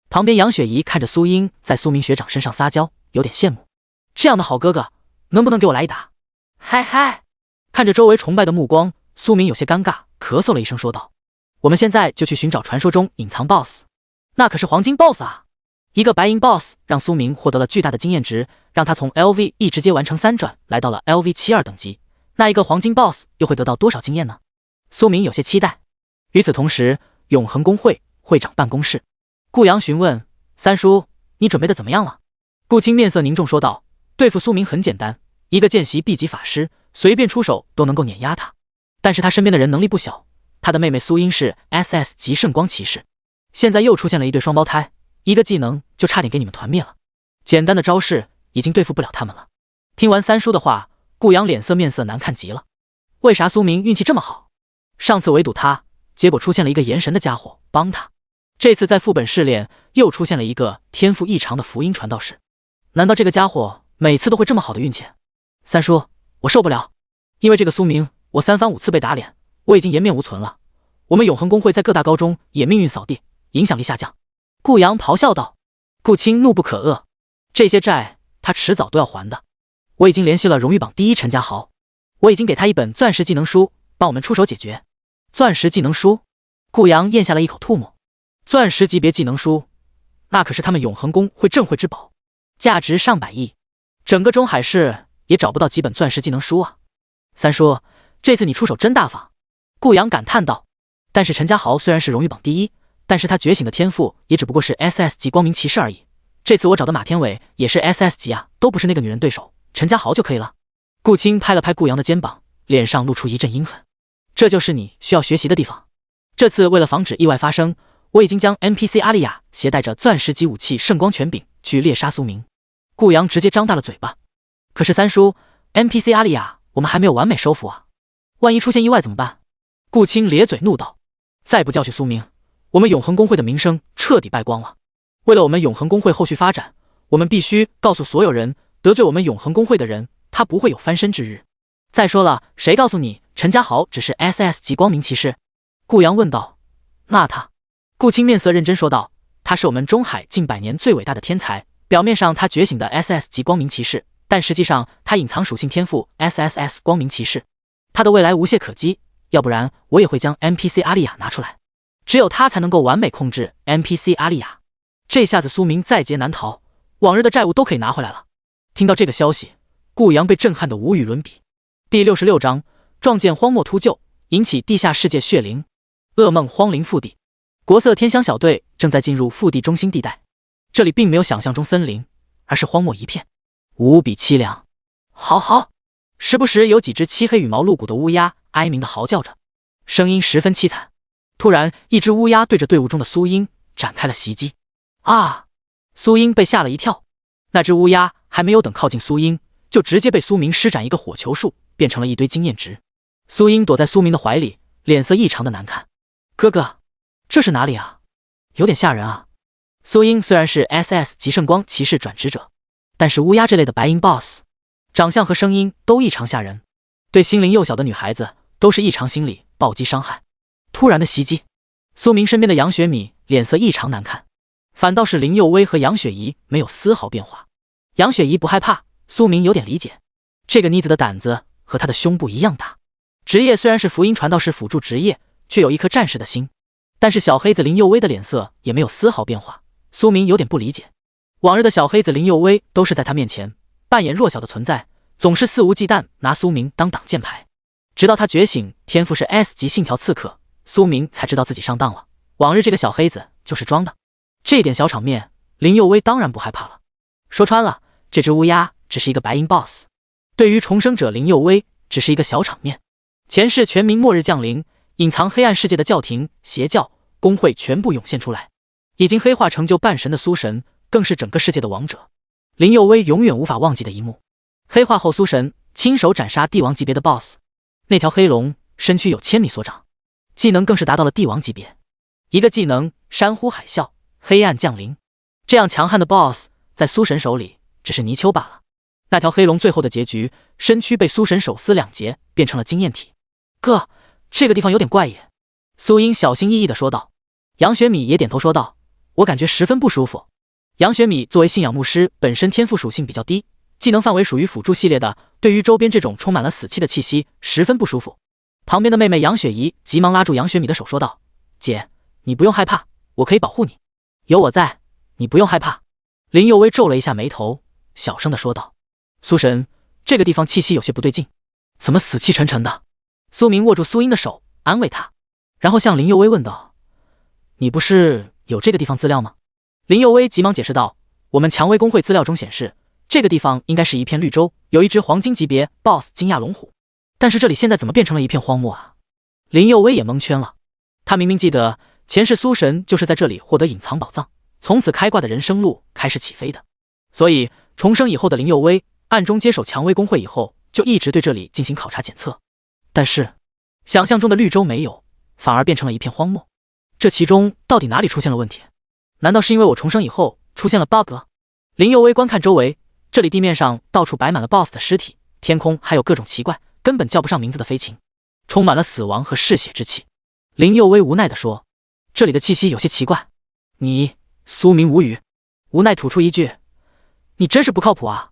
Speaker 1: 旁边杨雪怡看着苏英在苏明学长身上撒娇，有点羡慕。这样的好哥哥，能不能给我来一打？嗨嗨！看着周围崇拜的目光，苏明有些尴尬，咳嗽了一声说道：“我们现在就去寻找传说中隐藏 BOSS， 那可是黄金 BOSS 啊！”一个白银 BOSS 让苏明获得了巨大的经验值，让他从 LV1直接完成3转，来到了 LV72等级。那一个黄金 BOSS 又会得到多少经验呢？苏明有些期待。与此同时，永恒公会会长办公室，顾阳询问：“三叔，你准备的怎么样了？”顾青面色凝重说道：“对付苏明很简单，一个见习 B 级法师，随便出手都能够碾压他。但是他身边的人能力不小，他的妹妹苏英是 SS 级圣光骑士，现在又出现了一对双胞胎，一个技能就差点给你们团灭了。简单的招式已经对付不了他们了。”听完三叔的话，顾阳面色难看极了。为啥苏明运气这么好？上次围堵他，结果出现了一个炎神的家伙帮他。这次在副本试炼又出现了一个天赋异常的福音传道士，难道这个家伙每次都会这么好的运气？三叔，我受不了，因为这个苏明，我3番5次被打脸，我已经颜面无存了。我们永恒公会在各大高中也命运扫地，影响力下降。顾阳咆哮道。顾青怒不可遏，这些债他迟早都要还的。我已经联系了荣誉榜第1陈家豪，我已经给他一本钻石技能书，帮我们出手解决。钻石技能书？顾阳咽下了一口唾沫。钻石级别技能书，那可是他们永恒公会镇会之宝，价值上百亿，整个中海市也找不到几本钻石技能书啊！三叔，这次你出手真大方。顾阳感叹道。但是陈家豪虽然是荣誉榜第1，但是他觉醒的天赋也只不过是 SS 级光明骑士而已。这次我找的马天伟也是 SS 级啊，都不是那个女人对手，陈家豪就可以了。顾青拍了拍顾阳的肩膀，脸上露出一阵阴狠。这就是你需要学习的地方。这次为了防止意外发生，我已经将 NPC 阿丽亚携带着钻石级武器圣光权柄去猎杀苏明。顾阳直接张大了嘴巴。可是三叔， NPC 阿丽亚我们还没有完美收服啊，万一出现意外怎么办？顾青咧嘴怒道。再不教训苏明，我们永恒公会的名声彻底败光了。为了我们永恒公会后续发展，我们必须告诉所有人，得罪我们永恒公会的人，他不会有翻身之日。再说了，谁告诉你陈家豪只是 SS 级光明骑士？顾阳问道。那他？顾青面色认真说道，他是我们中海近100年最伟大的天才，表面上他觉醒的 SS 级光明骑士，但实际上他隐藏属性天赋 SSS 光明骑士，他的未来无懈可击，要不然我也会将 NPC 阿丽亚拿出来，只有他才能够完美控制 NPC 阿丽亚。这下子苏明在劫难逃，往日的债务都可以拿回来了。听到这个消息，顾阳被震撼得无与伦比。第66章撞见荒漠秃鹫，引起地下世界血灵，噩梦荒陵腹地。国色天香小队正在进入腹地中心地带，这里并没有想象中森林，而是荒漠一片，无比凄凉。嚎嚎，时不时有几只漆黑羽毛露骨的乌鸦哀鸣地嚎叫着，声音十分凄惨。突然，一只乌鸦对着队伍中的苏英展开了袭击。啊！苏英被吓了一跳，那只乌鸦还没有等靠近苏英，就直接被苏明施展一个火球术，变成了一堆经验值。苏英躲在苏明的怀里，脸色异常的难看。哥哥，这是哪里啊？有点吓人啊。苏英虽然是 SS 级圣光骑士转职者，但是乌鸦这类的白银 BOSS， 长相和声音都异常吓人，对心灵幼小的女孩子都是异常心理暴击伤害。突然的袭击，苏明身边的杨雪米脸色异常难看，反倒是林佑威和杨雪怡没有丝毫变化。杨雪怡不害怕，苏明有点理解，这个妮子的胆子和她的胸部一样大。职业虽然是福音传道士辅助职业，却有一颗战士的心。但是小黑子林佑威的脸色也没有丝毫变化，苏明有点不理解。往日的小黑子林佑威都是在他面前扮演弱小的存在，总是肆无忌惮拿苏明当挡箭牌。直到他觉醒天赋是 S 级信条刺客，苏明才知道自己上当了。往日这个小黑子就是装的。这点小场面，林佑威当然不害怕了。说穿了，这只乌鸦只是一个白银 BOSS， 对于重生者林佑威只是一个小场面。前世全民末日降临，隐藏黑暗世界的教廷、邪教、工会全部涌现出来，已经黑化成就半神的苏神更是整个世界的王者。林佑威永远无法忘记的一幕，黑化后苏神亲手斩杀帝王级别的 BOSS， 那条黑龙身躯有1000米所长，技能更是达到了帝王级别。一个技能山呼海啸，黑暗降临，这样强悍的 BOSS 在苏神手里只是泥鳅罢了。那条黑龙最后的结局，身躯被苏神手撕2截，变成了经验体。哥，这个地方有点怪异。苏英小心翼翼地说道。杨雪米也点头说道，我感觉十分不舒服。杨雪米作为信仰牧师，本身天赋属性比较低，技能范围属于辅助系列的，对于周边这种充满了死气的气息十分不舒服。旁边的妹妹杨雪怡急忙拉住杨雪米的手说道，姐，你不用害怕，我可以保护你，有我在，你不用害怕。林佑威皱了一下眉头，小声地说道，苏神，这个地方气息有些不对劲，怎么死气沉沉的？苏明握住苏英的手安慰她，然后向林佑威问道，你不是有这个地方资料吗？林佑威急忙解释道，我们蔷薇工会资料中显示，这个地方应该是一片绿洲，有一只黄金级别 BOSS 金亚龙虎，但是这里现在怎么变成了一片荒漠啊？林佑威也蒙圈了，他明明记得前世苏神就是在这里获得隐藏宝藏，从此开挂的人生路开始起飞的，所以重生以后的林佑威暗中接手蔷薇工会以后，就一直对这里进行考察检测，但是想象中的绿洲没有，反而变成了一片荒漠，这其中到底哪里出现了问题？难道是因为我重生以后出现了 bug？ 林佑威观看周围，这里地面上到处摆满了 BOSS 的尸体，天空还有各种奇怪根本叫不上名字的飞禽，充满了死亡和嗜血之气。林佑威无奈地说，这里的气息有些奇怪。苏明无语，无奈吐出一句，你真是不靠谱啊。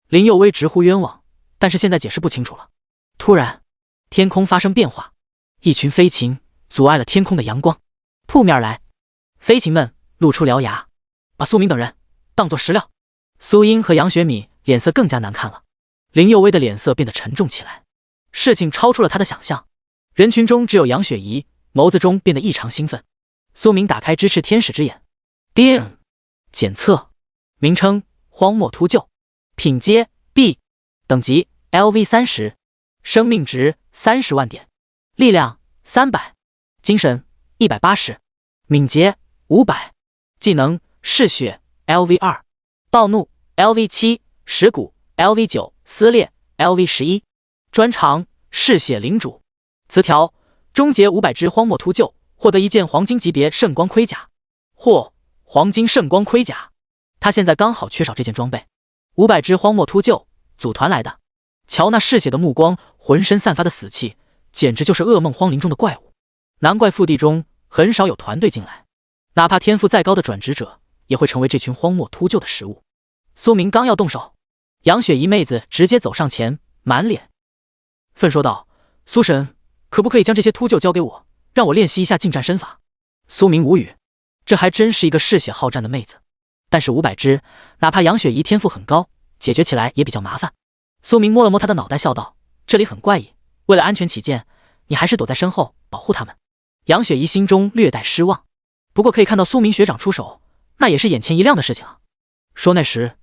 Speaker 1: 林佑威直呼冤枉，但是现在解释不清楚了。突然天空发生变化，一群飞禽阻碍了天空的阳光，扑面而来，飞禽们露出獠牙，把苏明等人当作食料。苏英和杨雪米脸色更加难看了，林佑威的脸色变得沉重起来，事情超出了他的想象。人群中只有杨雪怡，眸子中变得异常兴奋。苏明打开支持天使之眼，叮，检测名称荒漠秃鹫，品阶 B， 等级 LV30， 生命值30万点，力量300，精神180，敏捷500，技能嗜血 LV2， 暴怒 LV7， 蚀骨 LV9， 撕裂 LV11， 专长嗜血领主。词条：终结500只荒漠秃鹫，获得一件黄金级别圣光盔甲，或黄金圣光盔甲。他现在刚好缺少这件装备。500只荒漠秃鹫组团来的，瞧那嗜血的目光，浑身散发的死气，简直就是噩梦荒林中的怪物。难怪腹地中很少有团队进来，哪怕天赋再高的转职者，也会成为这群荒漠秃鹫的食物。苏明刚要动手，杨雪怡妹子直接走上前，满脸愤说道：“苏神，可不可以将这些秃鹫交给我，让我练习一下近战身法？”苏明无语，这还真是一个嗜血好战的妹子。但是500只，哪怕杨雪怡天赋很高，解决起来也比较麻烦。苏明摸了摸她的脑袋，笑道：“这里很怪异，为了安全起见，你还是躲在身后保护他们。”杨雪怡心中略带失望，不过可以看到苏明学长出手，那也是眼前一亮的事情啊。说那时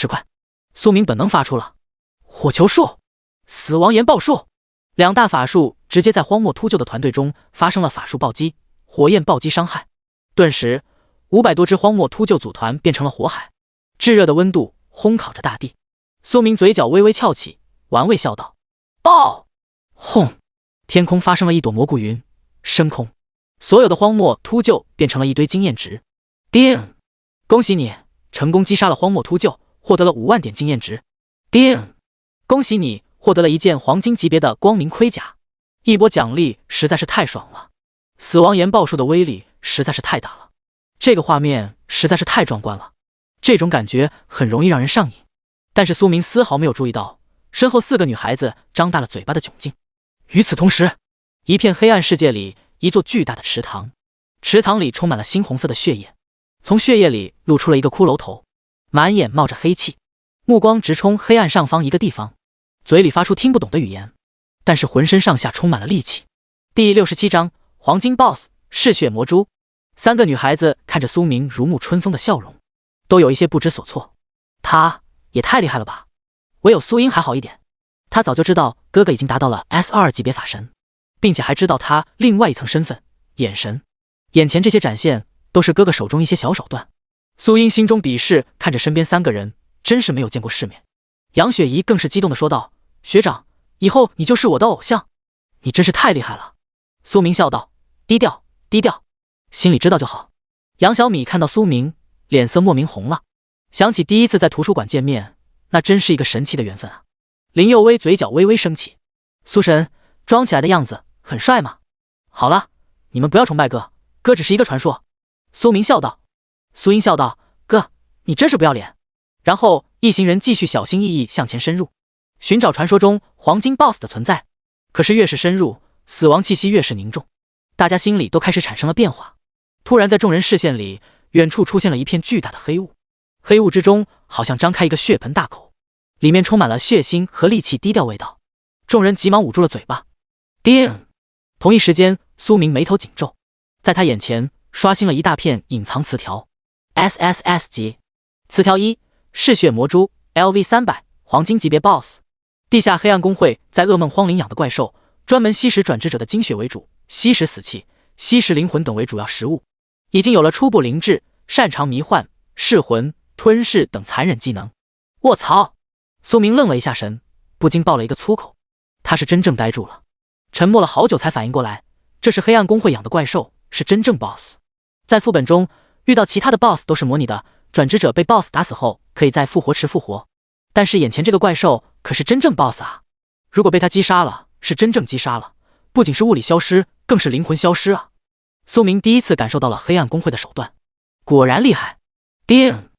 Speaker 1: 快，苏明本能发出了火球术、死亡岩爆术2大法术，直接在荒漠秃鹫的团队中发生了法术暴击、火焰暴击伤害。顿时500多只荒漠秃鹫组团变成了火海，炙热的温度烘烤着大地。苏明嘴角微微翘起，玩味笑道：“爆！”轰！天空发生了一朵蘑菇云，升空，所有的荒漠秃鹫变成了一堆经验值。叮！恭喜你成功击杀了荒漠秃鹫，获得了5万点经验值。叮！恭喜你获得了一件黄金级别的光明盔甲。一波奖励实在是太爽了，死亡岩爆术的威力实在是太大了，这个画面实在是太壮观了，这种感觉很容易让人上瘾。但是苏明丝毫没有注意到身后4个女孩子张大了嘴巴的窘境。与此同时，一片黑暗世界里，一座巨大的池塘，池塘里充满了猩红色的血液，从血液里露出了一个骷髅头，满眼冒着黑气，目光直冲黑暗上方一个地方，嘴里发出听不懂的语言，但是浑身上下充满了戾气。第67章黄金 BOSS 嗜血魔蛛。3个女孩子看着苏明如沐春风的笑容，都有一些不知所措。他也太厉害了吧！唯有苏英还好一点，他早就知道哥哥已经达到了 S2 级别法神，并且还知道他另外一层身份——眼神。眼前这些展现都是哥哥手中一些小手段。苏英心中鄙视，看着身边3个人，真是没有见过世面。杨雪怡更是激动地说道：“学长，以后你就是我的偶像，你真是太厉害了。”苏明笑道：“低调，低调，心里知道就好。”杨小米看到苏明，脸色莫名红了，想起第一次在图书馆见面，那真是一个神奇的缘分啊。林佑威嘴角微微升起：“苏神，装起来的样子很帅吗？”“好了，你们不要崇拜哥，哥只是一个传说。”苏明笑道。苏英笑道：“哥，你真是不要脸。”然后一行人继续小心翼翼向前深入，寻找传说中黄金 BOSS 的存在。可是越是深入，死亡气息越是凝重，大家心里都开始产生了变化。突然在众人视线里，远处出现了一片巨大的黑雾，黑雾之中好像张开一个血盆大口，里面充满了血腥和戾气低调味道。众人急忙捂住了嘴巴。叮！同一时间，苏明眉头紧皱，在他眼前刷新了一大片隐藏词条。SSS 级词条1：嗜血魔蛛 LV300 黄金级别 BOSS。 地下黑暗公会在噩梦荒领养的怪兽，专门吸食转职者的精血为主，吸食死气、吸食灵魂等为主要食物，已经有了初步灵智，擅长迷幻、噬魂、吞噬等残忍技能。卧槽！苏明愣了一下神，不禁爆了一个粗口。他是真正呆住了，沉默了好久才反应过来，这是黑暗公会养的怪兽，是真正 BOSS。 在副本中遇到其他的 BOSS 都是模拟的，转职者被 BOSS 打死后可以在复活池复活，但是眼前这个怪兽可是真正 BOSS 啊！如果被他击杀了，是真正击杀了，不仅是物理消失，更是灵魂消失啊！苏明第一次感受到了黑暗公会的手段，果然厉害。叮！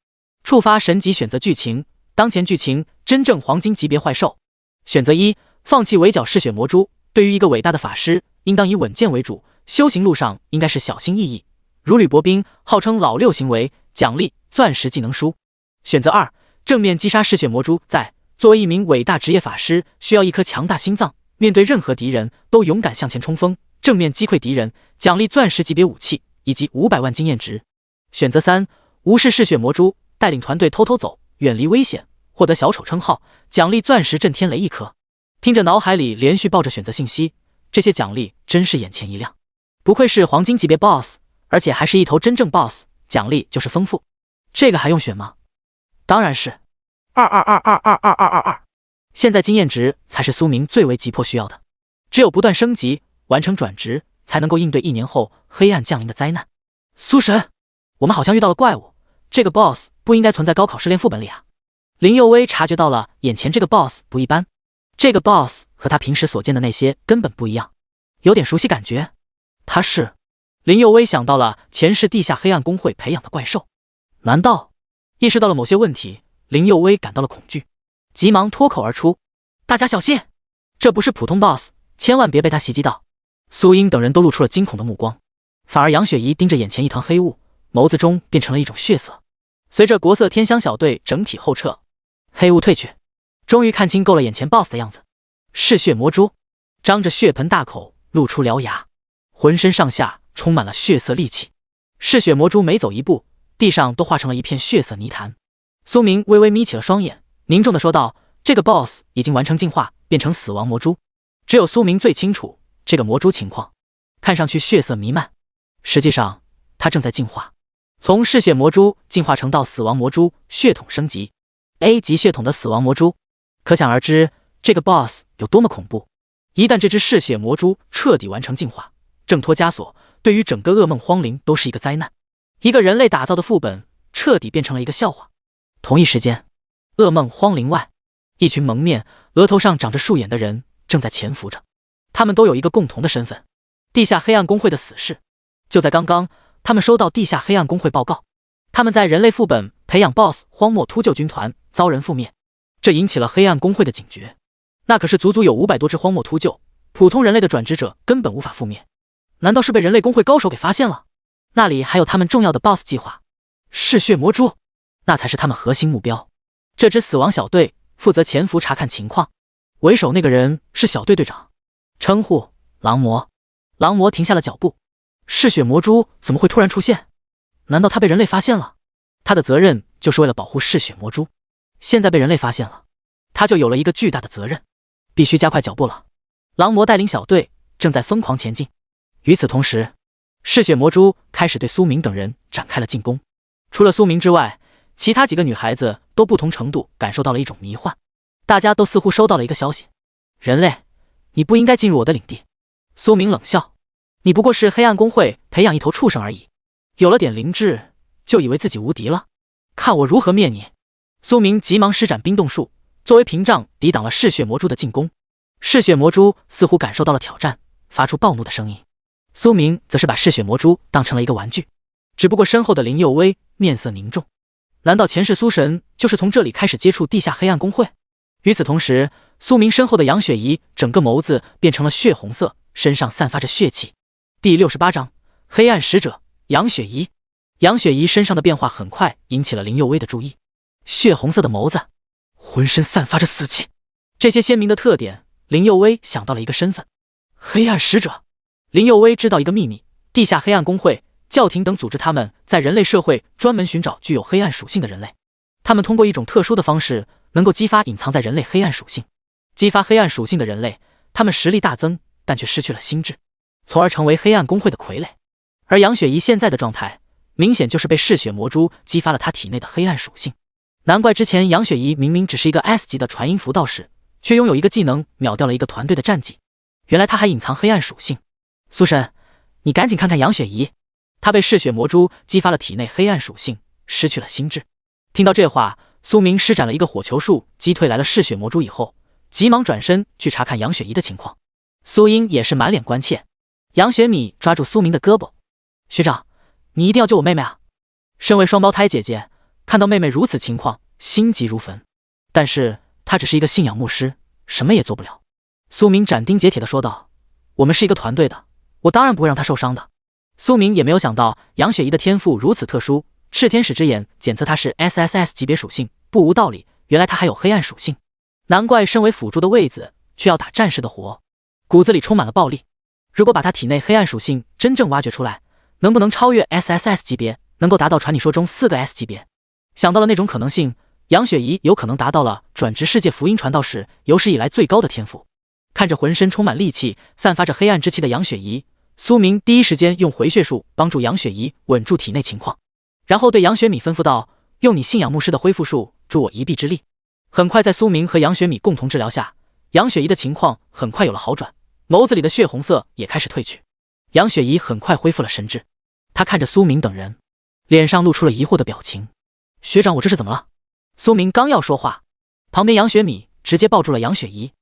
Speaker 1: 触发神级选择剧情，当前剧情真正黄金级别坏兽。选择1：放弃围剿嗜血魔蛛。对于一个伟大的法师，应当以稳健为主，修行路上应该是小心翼翼，如履薄冰，号称老六行为。奖励钻石技能书。选择2：正面击杀嗜血魔蛛。作为一名伟大职业法师，需要一颗强大心脏，面对任何敌人都勇敢向前冲锋，正面击溃敌人，奖励钻石级别武器以及500万经验值。选择3：无视嗜血魔蛛，带领团队偷偷走，远离危险，获得小丑称号，奖励钻石震天雷1颗。听着脑海里连续报着选择信息，这些奖励真是眼前一亮。不愧是黄金级别 BOSS， 而且还是一头真正 BOSS， 奖励就是丰富。这个还用选吗？当然是222222222。现在经验值才是苏明最为急迫需要的，只有不断升级，完成转职，才能够应对1年后黑暗降临的灾难。苏神，我们好像遇到了怪物，这个 BOSS 不应该存在高考试炼副本里啊！林佑威察觉到了眼前这个 BOSS 不一般，这个 BOSS 和他平时所见的那些根本不一样，有点熟悉感觉。他是……林佑威想到了前世地下黑暗公会培养的怪兽，难道……意识到了某些问题，林佑威感到了恐惧，急忙脱口而出：“大家小心，这不是普通 BOSS， 千万别被他袭击到。”苏英等人都露出了惊恐的目光，反而杨雪怡盯着眼前一团黑雾，眸子中变成了一种血色。随着国色天香小队整体后撤，黑雾退去，终于看清够了眼前 BOSS 的样子。嗜血魔蛛张着血盆大口，露出獠牙，浑身上下充满了血色戾气。嗜血魔蛛每走一步，地上都化成了一片血色泥潭。苏明微微眯起了双眼，凝重地说道：“这个 BOSS 已经完成进化，变成死亡魔蛛。只有苏明最清楚这个魔蛛情况，看上去血色弥漫，实际上它正在进化，从嗜血魔蛛进化成到死亡魔蛛，血统升级 A 级血统的死亡魔蛛，可想而知这个 BOSS 有多么恐怖。一旦这只嗜血魔蛛彻底完成进化，挣脱枷锁，对于整个噩梦荒陵都是一个灾难。一个人类打造的副本彻底变成了一个笑话。”同一时间，噩梦荒陵外，一群蒙面、额头上长着树眼的人正在潜伏着。他们都有一个共同的身份——地下黑暗公会的死士。就在刚刚，他们收到地下黑暗公会报告，他们在人类副本培养 BOSS 荒漠秃鹫军团遭人覆灭，这引起了黑暗公会的警觉。那可是足足有500多只荒漠秃鹫，普通人类的转职者根本无法覆灭。难道是被人类公会高手给发现了？那里还有他们重要的 BOSS 计划——嗜血魔蛛，那才是他们核心目标。这支死亡小队负责潜伏查看情况，为首那个人是小队队长，称呼狼魔。狼魔停下了脚步，嗜血魔蛛怎么会突然出现？难道他被人类发现了？他的责任就是为了保护嗜血魔蛛，现在被人类发现了，他就有了一个巨大的责任，必须加快脚步了。狼魔带领小队正在疯狂前进，与此同时，嗜血魔蛛开始对苏明等人展开了进攻。除了苏明之外，其他几个女孩子都不同程度感受到了一种迷幻，大家都似乎收到了一个消息：人类，你不应该进入我的领地。苏明冷笑：你不过是黑暗公会培养一头畜生而已，有了点灵智就以为自己无敌了，看我如何灭你！苏明急忙施展冰冻术，作为屏障抵挡了嗜血魔蛛的进攻。嗜血魔蛛似乎感受到了挑战，发出暴怒的声音。苏明则是把嗜血魔蛛当成了一个玩具。只不过身后的林佑威面色凝重，难道前世苏神就是从这里开始接触地下黑暗公会？与此同时，苏明身后的杨雪怡整个眸子变成了血红色，身上散发着血气。第68章黑暗使者杨雪怡。杨雪怡身上的变化很快引起了林佑威的注意，血红色的眸子，浑身散发着死气。这些鲜明的特点，林佑威想到了一个身份：黑暗使者。林佑威知道一个秘密，地下黑暗公会、教廷等组织，他们在人类社会专门寻找具有黑暗属性的人类。他们通过一种特殊的方式，能够激发隐藏在人类黑暗属性。激发黑暗属性的人类，他们实力大增，但却失去了心智，从而成为黑暗公会的傀儡。而杨雪怡现在的状态，明显就是被嗜血魔蛛激发了她体内的黑暗属性。难怪之前杨雪怡明明只是一个 S 级的传音符道士，却拥有一个技能秒掉了一个团队的战绩。原来她还隐藏黑暗属性。苏神，你赶紧看看杨雪怡，她被嗜血魔蛛激发了体内黑暗属性，失去了心智。听到这话，苏明施展了一个火球术，击退来了嗜血魔蛛以后，急忙转身去查看杨雪怡的情况。苏英也是满脸关切。杨雪米抓住苏明的胳膊：学长，你一定要救我妹妹啊！身为双胞胎姐姐，看到妹妹如此情况，心急如焚。但是她只是一个信仰牧师，什么也做不了。苏明斩钉截铁地说道：我们是一个团队的，我当然不会让她受伤的。苏明也没有想到杨雪怡的天赋如此特殊，炽天使之眼检测她是 SSS 级别属性，不无道理，原来她还有黑暗属性。难怪身为辅助的位子却要打战士的活，骨子里充满了暴力。如果把她体内黑暗属性真正挖掘出来，能不能超越 SSS 级别，能够达到传你说中4个 S 级别？想到了那种可能性，杨雪怡有可能达到了转职世界福音传道士有史以来最高的天赋。看着浑身充满戾气、散发着黑暗之气的杨雪怡，苏明第一时间用回血术帮助杨雪怡稳住体内情况，然后对杨雪米吩咐道：用你信仰牧师的恢复术助我一臂之力。很快在苏明和杨雪米共同治疗下，杨雪怡的情况很快有了好转，眸子里的血红色也开始褪去。杨雪怡很快恢复了神智，她看着苏明等人，脸上露出了疑惑的表情。学长，我这是怎么了？苏明刚要说话，旁边杨雪米直接抱住了杨雪怡。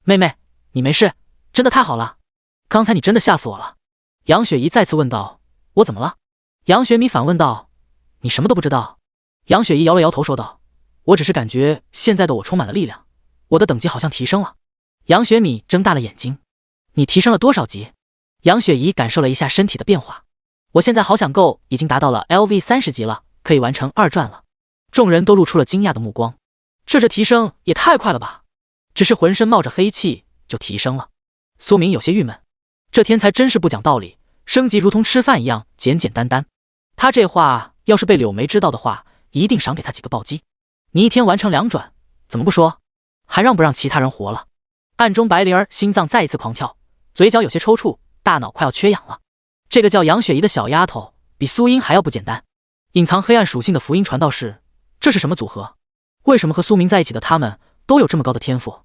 Speaker 1: 妹妹，你没事，真的太好了，刚才你真的吓死我了。杨雪怡再次问道：我怎么了？杨雪米反问道：你什么都不知道？杨雪怡摇了摇头说道：我只是感觉现在的我充满了力量，我的等级好像提升了。杨雪米睁大了眼睛：你提升了多少级？杨雪怡感受了一下身体的变化：我现在好想够已经达到了 LV 30级了，可以完成2转了。众人都露出了惊讶的目光，这提升也太快了吧，只是浑身冒着黑气就提升了。苏明有些郁闷，这天才真是不讲道理，升级如同吃饭一样简简单单。他这话要是被柳梅知道的话，一定赏给他几个暴击。你一天完成2转，怎么不说？还让不让其他人活了？暗中白灵儿心脏再一次狂跳，嘴角有些抽搐，大脑快要缺氧了。这个叫杨雪怡的小丫头比苏英还要不简单，隐藏黑暗属性的福音传道士，这是什么组合？为什么和苏明在一起的他们都有这么高的天赋？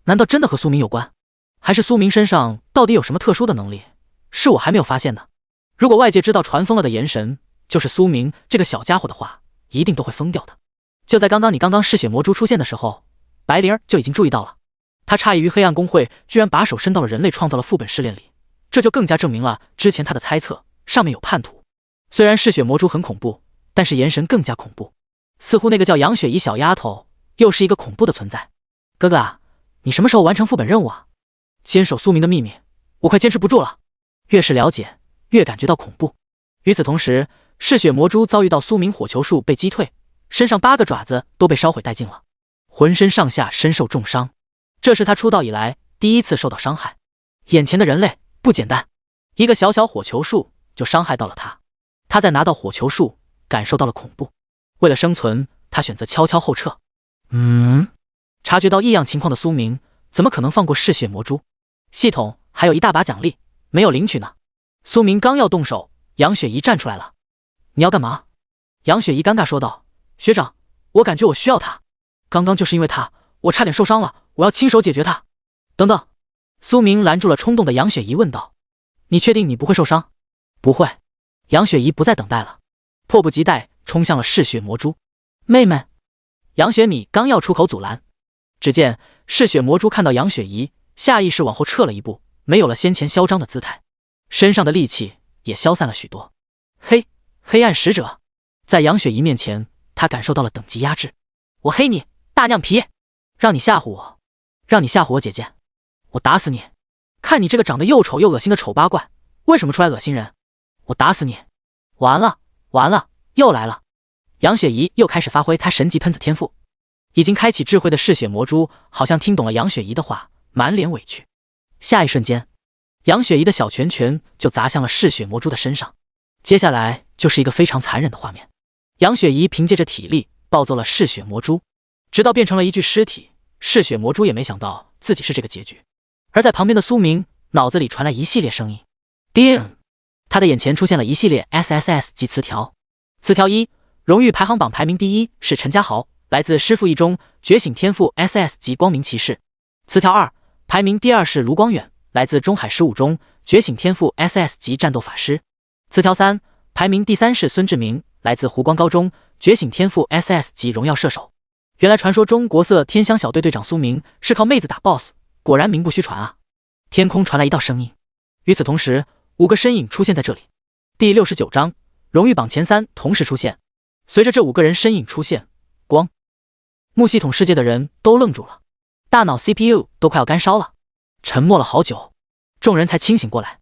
Speaker 1: 难道真的和苏明有关？还是苏明身上到底有什么特殊的能力，是我还没有发现的？如果外界知道传疯了的炎神就是苏明这个小家伙的话，一定都会疯掉的。就在刚刚你嗜血魔蛛出现的时候，白灵儿就已经注意到了。他诧异于黑暗公会居然把手伸到了人类创造的副本试炼里，这就更加证明了之前他的猜测，上面有叛徒。虽然嗜血魔蛛很恐怖，但是炎神更加恐怖，似乎那个叫杨雪怡小丫头又是一个恐怖的存在。哥哥啊，你什么时候完成副本任务啊？坚守苏明的秘密，我快坚持不住了。越是了解，越感觉到恐怖。与此同时，嗜血魔蛛遭遇到苏明火球术被击退，身上8个爪子都被烧毁殆尽了，浑身上下身受重伤。这是他出道以来第一次受到伤害。眼前的人类不简单，一个小小火球术就伤害到了他。他在拿到火球术，感受到了恐怖。为了生存，他选择悄悄后撤。察觉到异样情况的苏明，怎么可能放过嗜血魔蛛？系统还有一大把奖励没有领取呢。苏明刚要动手，杨雪怡站出来了。你要干嘛？杨雪怡尴尬说道。学长，我感觉我需要他。刚刚就是因为他，我差点受伤了，我要亲手解决他。等等，苏明拦住了冲动的杨雪怡问道。你确定你不会受伤？不会。杨雪怡不再等待了，迫不及待冲向了嗜血魔蛛。妹妹，杨雪米刚要出口阻拦，只见嗜血魔蛛看到杨雪怡，下意识往后撤了一步，没有了先前嚣张的姿态，身上的戾气也消散了许多。黑暗使者，在杨雪怡面前，他感受到了等级压制。我黑你，大娘皮，让你吓唬我，让你吓唬我姐姐，我打死你！看你这个长得又丑又恶心的丑八怪，为什么出来恶心人？我打死你！完了，又来了！杨雪怡又开始发挥她神级喷子天赋。已经开启智慧的嗜血魔蛛好像听懂了杨雪怡的话，满脸委屈。下一瞬间，杨雪怡的小拳拳就砸向了嗜血魔蛛的身上。接下来就是一个非常残忍的画面，杨雪怡凭借着体力暴揍了嗜血魔蛛，直到变成了一具尸体。嗜血魔蛛也没想到自己是这个结局。而在旁边的苏明脑子里传来一系列声音，叮！他的眼前出现了一系列 SSS 级词条。词条1，荣誉排行榜排名第1是陈家豪，来自师父一中，觉醒天赋 SS 级光明骑士。词条2，排名第2是卢光远，来自中海15中，觉醒天赋 SS 级战斗法师。词条3，排名第3是孙志明，来自湖光高中，觉醒天赋 SS 级荣耀射手。原来传说中国色天香小队队长苏明是靠妹子打 BOSS， 果然名不虚传啊！天空传来一道声音，与此同时，5个身影出现在这里。第69章，荣誉榜前3同时出现。随着这5个人身影出现，光木系统世界的人都愣住了，大脑 CPU 都快要干烧了，沉默了好久，众人才清醒过来。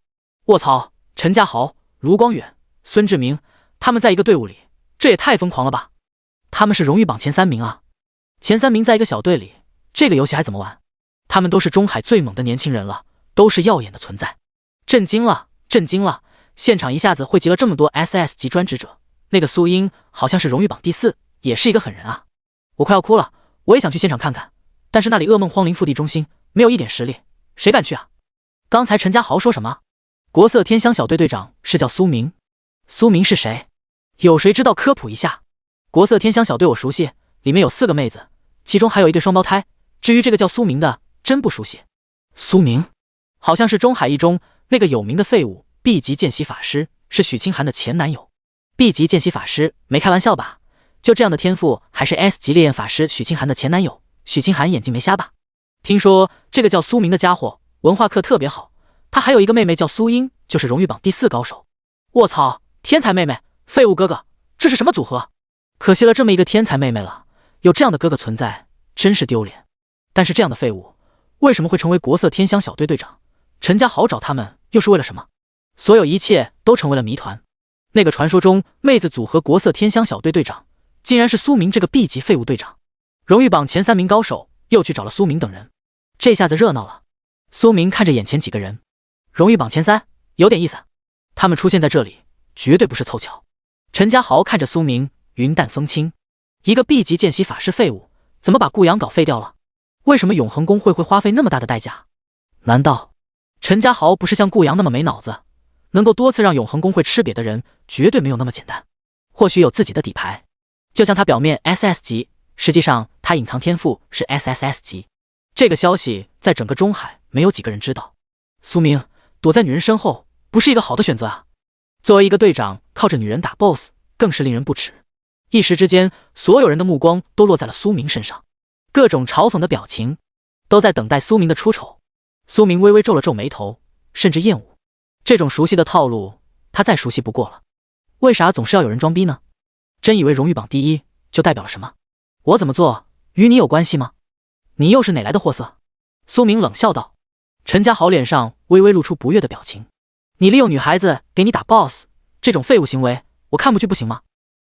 Speaker 1: 卧槽，陈家豪、卢光远、孙志明，他们在一个队伍里，这也太疯狂了吧！他们是荣誉榜前3名啊，前3名在一个小队里，这个游戏还怎么玩？他们都是中海最猛的年轻人了，都是耀眼的存在。震惊了！现场一下子汇集了这么多 SS 级专职者，那个苏英好像是荣誉榜第4，也是一个狠人啊！我快要哭了，我也想去现场看看，但是那里噩梦荒林腹地中心没有一点实力，谁敢去啊？刚才陈家豪说什么？国色天香小队队长是叫苏明，苏明是谁？有谁知道科普一下？国色天香小队我熟悉，里面有4个妹子，其中还有一对双胞胎，至于这个叫苏明的，真不熟悉。苏明好像是中海一中那个有名的废物 B 级见习法师，是许清寒的前男友。B 级见习法师，没开玩笑吧？就这样的天赋，还是 S 级烈焰法师许清寒的前男友？许清寒眼睛没瞎吧？听说这个叫苏明的家伙文化课特别好，他还有一个妹妹叫苏英，就是荣誉榜第4高手。卧槽，天才妹妹，废物哥哥，这是什么组合？可惜了这么一个天才妹妹了，有这样的哥哥存在，真是丢脸。但是这样的废物，为什么会成为国色天香小队队长？陈家豪找他们又是为了什么？所有一切都成为了谜团。那个传说中妹子组合国色天香小队队长，竟然是苏明这个 B 级废物队长。荣誉榜前3名高手又去找了苏明等人，这下子热闹了。苏明看着眼前几个人，荣誉榜前3，有点意思。他们出现在这里，绝对不是凑巧。陈家豪看着苏明，云淡风轻，一个 B 级见习法师废物，怎么把顾阳搞废掉了？为什么永恒公会花费那么大的代价？难道陈家豪不是像顾阳那么没脑子？能够多次让永恒公会吃瘪的人，绝对没有那么简单。或许有自己的底牌，就像他表面 SS 级，实际上他隐藏天赋是 SSS 级。这个消息在整个中海没有几个人知道。苏明躲在女人身后，不是一个好的选择啊！作为一个队长，靠着女人打 BOSS 更是令人不齿。一时之间，所有人的目光都落在了苏明身上，各种嘲讽的表情都在等待苏明的出丑。苏明微微皱了皱眉头，甚至厌恶这种熟悉的套路，他再熟悉不过了。为啥总是要有人装逼呢？真以为荣誉榜第1就代表了什么？我怎么做与你有关系吗？你又是哪来的货色？苏明冷笑道。陈家豪脸上微微露出不悦的表情。你利用女孩子给你打 BOSS， 这种废物行为我看不去不行吗？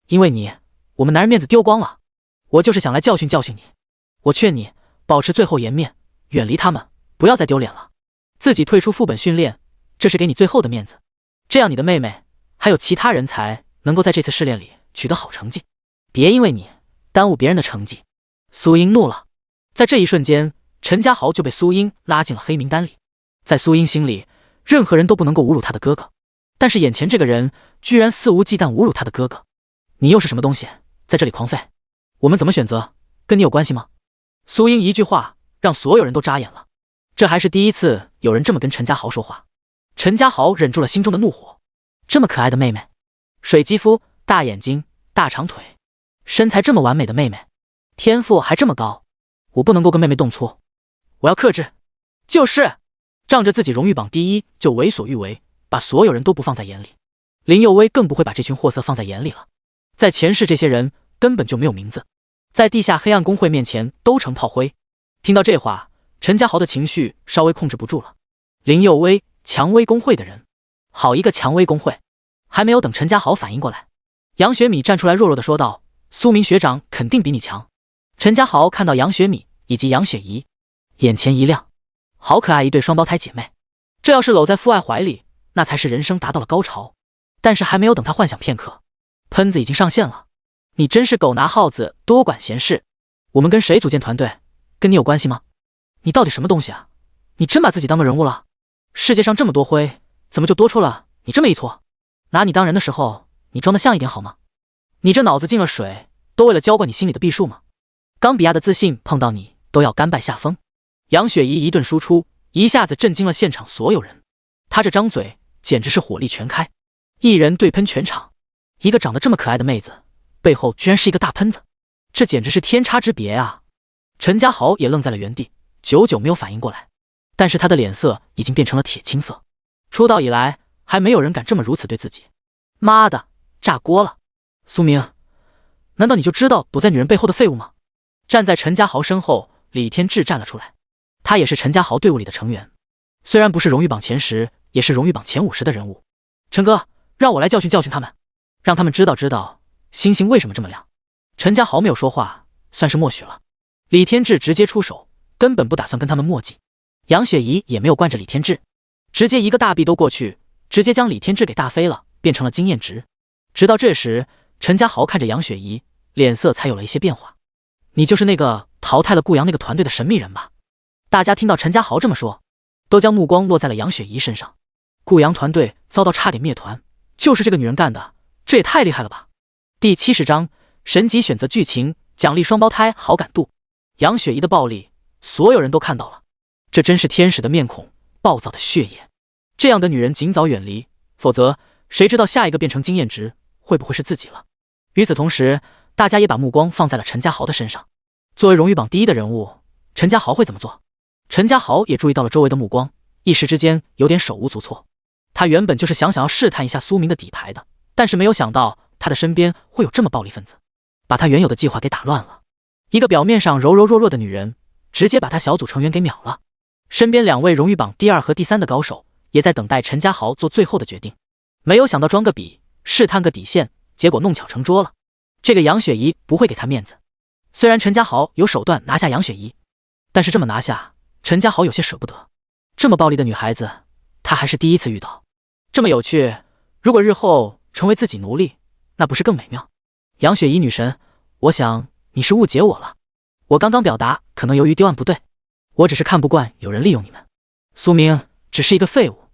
Speaker 1: 因为你，我们男人面子丢光了。我就是想来教训教训你。我劝你保持最后颜面，远离他们，不要再丢脸了。自己退出副本训练，这是给你最后的面子。这样你的妹妹还有其他人才能够在这次试炼里取得好成绩，别因为你耽误别人的成绩。苏英怒了，在这一瞬间，陈家豪就被苏英拉进了黑名单里。在苏英心里，任何人都不能够侮辱他的哥哥，但是眼前这个人居然肆无忌惮侮辱他的哥哥。你又是什么东西，在这里狂吠？我们怎么选择，跟你有关系吗？苏英一句话让所有人都眨眼了，这还是第一次有人这么跟陈家豪说话。陈家豪忍住了心中的怒火，这么可爱的妹妹，水肌肤、大眼睛、大长腿，身材这么完美的妹妹，天赋还这么高，我不能够跟妹妹动粗，我要克制。就是仗着自己荣誉榜第一就为所欲为，把所有人都不放在眼里。林佑威更不会把这群货色放在眼里了，在前世这些人根本就没有名字，在地下黑暗公会面前都成炮灰。听到这话，陈家豪的情绪稍微控制不住了。林佑威，蔷薇公会的人，好一个蔷薇公会！还没有等陈家豪反应过来，杨雪米站出来弱弱的说道：“苏明学长肯定比你强。”陈家豪看到杨雪米以及杨雪怡，眼前一亮，好可爱一对双胞胎姐妹，这要是搂在父爱怀里，那才是人生达到了高潮。但是还没有等他幻想片刻，喷子已经上线了。你真是狗拿耗子多管闲事，我们跟谁组建团队，跟你有关系吗？你到底什么东西啊？你真把自己当个人物了？世界上这么多灰，怎么就多出了你这么一撮？拿你当人的时候，你装得像一点好吗？你这脑子进了水，都为了浇灌你心里的避数吗？冈比亚的自信碰到你都要甘拜下风。杨雪怡一顿输出，一下子震惊了现场所有人。她这张嘴简直是火力全开，一人对喷全场。一个长得这么可爱的妹子，背后居然是一个大喷子，这简直是天差之别啊！陈家豪也愣在了原地，久久没有反应过来，但是他的脸色已经变成了铁青色。出道以来，还没有人敢这么如此对自己。妈的，炸锅了！苏明，难道你就知道躲在女人背后的废物吗？站在陈家豪身后，李天志站了出来，他也是陈家豪队伍里的成员，虽然不是荣誉榜前10，也是荣誉榜前50的人物。陈哥，让我来教训教训他们，让他们知道知道星星为什么这么亮。陈家豪没有说话，算是默许了。李天志直接出手，根本不打算跟他们墨迹。杨雪怡也没有惯着李天志，直接一个大臂都过去，直接将李天志给大飞了，变成了经验值。直到这时，陈家豪看着杨雪怡，脸色才有了一些变化。你就是那个淘汰了顾阳那个团队的神秘人吧？大家听到陈家豪这么说，都将目光落在了杨雪怡身上。顾阳团队遭到差点灭团，就是这个女人干的，这也太厉害了吧！第70章神级选择剧情，奖励双胞胎好感度。杨雪怡的暴力，所有人都看到了，这真是天使的面孔，暴躁的血液。这样的女人尽早远离，否则谁知道下一个变成经验值会不会是自己了。与此同时，大家也把目光放在了陈家豪的身上。作为荣誉榜第一的人物，陈家豪会怎么做？陈家豪也注意到了周围的目光，一时之间有点手无足措。他原本就是想要试探一下苏明的底牌的，但是没有想到他的身边会有这么暴力分子，把他原有的计划给打乱了。一个表面上柔柔弱弱的女人，直接把他小组成员给秒了。身边2位荣誉榜第2和第3的高手也在等待陈家豪做最后的决定。没有想到装个笔，试探个底线，结果弄巧成拙了。这个杨雪怡不会给他面子。虽然陈家豪有手段拿下杨雪怡，但是这么拿下，陈家豪有些舍不得。这么暴力的女孩子，他还是第一次遇到。这么有趣，如果日后成为自己奴隶，那不是更美妙？杨雪怡女神，我想你是误解我了。我刚刚表达可能由于丢案不对，我只是看不惯有人利用你们。苏明只是一个废物，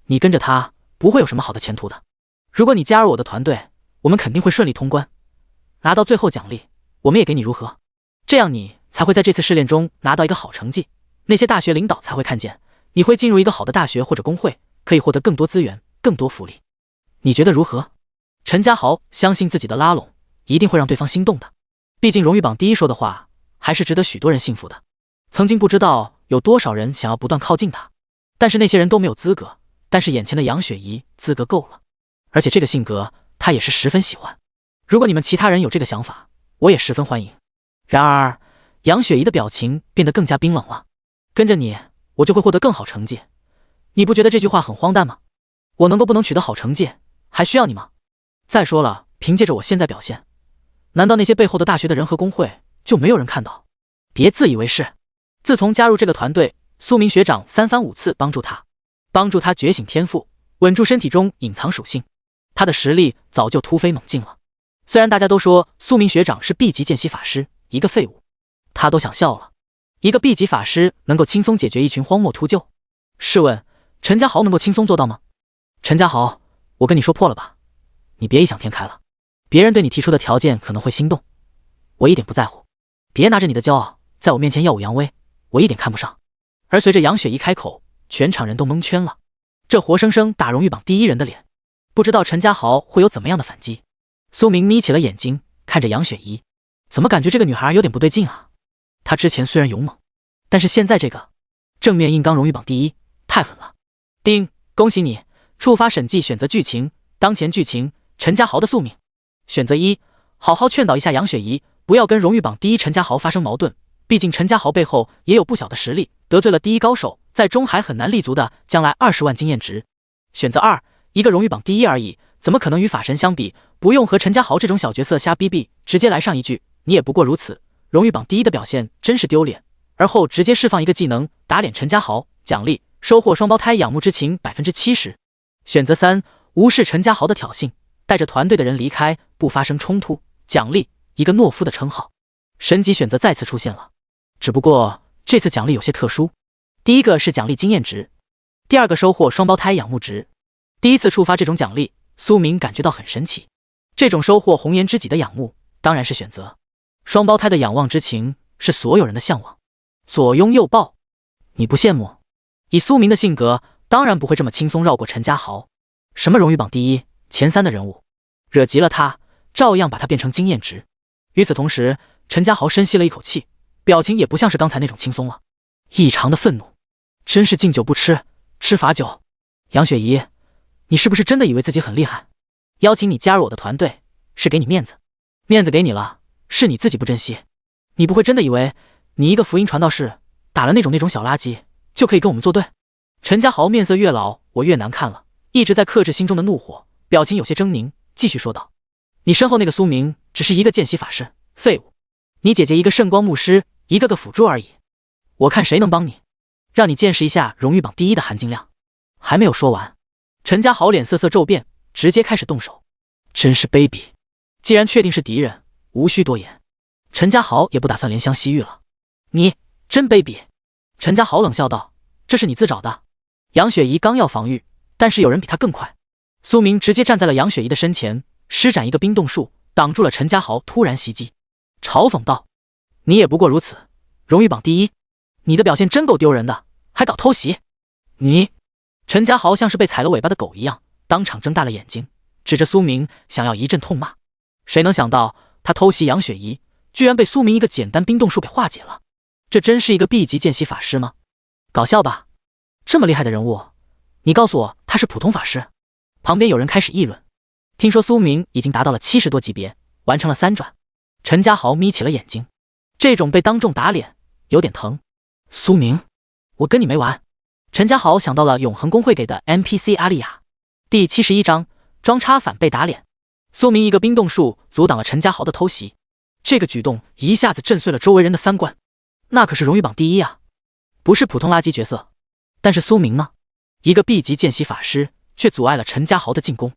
Speaker 1: 你跟着他不会有什么好的前途的。如果你加入我的团队，我们肯定会顺利通关，拿到最后奖励，我们也给你如何？这样你才会在这次试炼中拿到一个好成绩，那些大学领导才会看见你会进入一个好的大学或者工会，可以获得更多资源、更多福利。你觉得如何？陈家豪相信自己的拉拢一定会让对方心动的，毕竟荣誉榜第一说的话还是值得许多人信服的。曾经不知道有多少人想要不断靠近他，但是那些人都没有资格，但是眼前的杨雪怡资格够了，而且这个性格他也是十分喜欢。如果你们其他人有这个想法，我也十分欢迎。然而杨雪怡的表情变得更加冰冷了。跟着你，我就会获得更好成绩，你不觉得这句话很荒诞吗？我能够不能取得好成绩，还需要你吗？再说了，凭借着我现在表现，难道那些背后的大学的人和工会就没有人看到？别自以为是。自从加入这个团队，苏明学长3番5次帮助他觉醒天赋，稳住身体中隐藏属性，他的实力早就突飞猛进了。虽然大家都说苏明学长是 B 级见习法师，一个废物，他都想笑了。一个 B 级法师能够轻松解决一群荒漠秃鹫，试问陈家豪能够轻松做到吗？陈家豪，我跟你说破了吧，你别异想天开了。别人对你提出的条件可能会心动，我一点不在乎。别拿着你的骄傲在我面前耀武扬威，我一点看不上。而随着杨雪一开口，全场人都蒙圈了。这活生生打荣誉榜第1人的脸，不知道陈家豪会有怎么样的反击。苏明眯起了眼睛，看着杨雪怡，怎么感觉这个女孩有点不对劲啊？她之前虽然勇猛，但是现在这个正面硬刚荣誉榜第1，太狠了。丁，恭喜你触发审计选择剧情，当前剧情陈家豪的宿命。选择1，好好劝导一下杨雪怡，不要跟荣誉榜第1陈家豪发生矛盾，毕竟陈家豪背后也有不小的实力，得罪了第1高手，在中海很难立足的将来20万经验值。选择2，一个荣誉榜第1而已，怎么可能与法神相比？不用和陈家豪这种小角色瞎逼逼，直接来上一句你也不过如此。荣誉榜第1的表现真是丢脸。而后直接释放一个技能打脸陈家豪，奖励收获双胞胎仰慕之情 70%。 选择3，无视陈家豪的挑衅，带着团队的人离开，不发生冲突，奖励一个懦夫的称号。神级选择再次出现了，只不过这次奖励有些特殊，第一个是奖励经验值，第二个收获双胞胎仰慕值。第一次触发这种奖励，苏明感觉到很神奇。这种收获红颜知己的仰慕当然是选择，双胞胎的仰望之情是所有人的向往，左拥右抱，你不羡慕？以苏明的性格，当然不会这么轻松绕过陈家豪。什么荣誉榜第1、前3的人物，惹急了他，照样把他变成经验值。与此同时，陈家豪深吸了一口气，表情也不像是刚才那种轻松了，异常的愤怒。真是敬酒不吃，吃罚酒。杨雪怡，你是不是真的以为自己很厉害？邀请你加入我的团队是给你面子，面子给你了，是你自己不珍惜。你不会真的以为你一个福音传道士打了那种小垃圾就可以跟我们作对？陈家豪面色越老我越难看了，一直在克制心中的怒火，表情有些狰狞，继续说道：你身后那个苏明只是一个见习法师，废物。你姐姐一个圣光牧师，一个个辅助而已。我看谁能帮你，让你见识一下荣誉榜第1的含金量。还没有说完，陈家豪脸色骤变，直接开始动手。真是卑鄙，既然确定是敌人，无需多言。陈家豪也不打算怜香惜玉了。你真卑鄙。陈家豪冷笑道：这是你自找的。杨雪怡刚要防御，但是有人比他更快。苏明直接站在了杨雪怡的身前，施展一个冰冻术，挡住了陈家豪突然袭击，嘲讽道：你也不过如此，荣誉榜第1，你的表现真够丢人的，还搞偷袭。你……陈家豪像是被踩了尾巴的狗一样，当场睁大了眼睛，指着苏明想要一阵痛骂。谁能想到他偷袭杨雪怡，居然被苏明一个简单冰冻术给化解了？这真是一个 B 级见习法师吗？搞笑吧，这么厉害的人物，你告诉我他是普通法师？旁边有人开始议论。听说苏明已经达到了70多级别，完成了3转。陈家豪眯起了眼睛，这种被当众打脸有点疼。苏明，我跟你没完。陈家豪想到了永恒公会给的 NPC 阿丽亚。第71章装叉反被打脸。苏明一个冰冻术阻挡了陈家豪的偷袭，这个举动一下子震碎了周围人的3观。那可是荣誉榜第1啊，不是普通垃圾角色。但是苏明呢？一个 B 级见习法师却阻碍了陈家豪的进攻，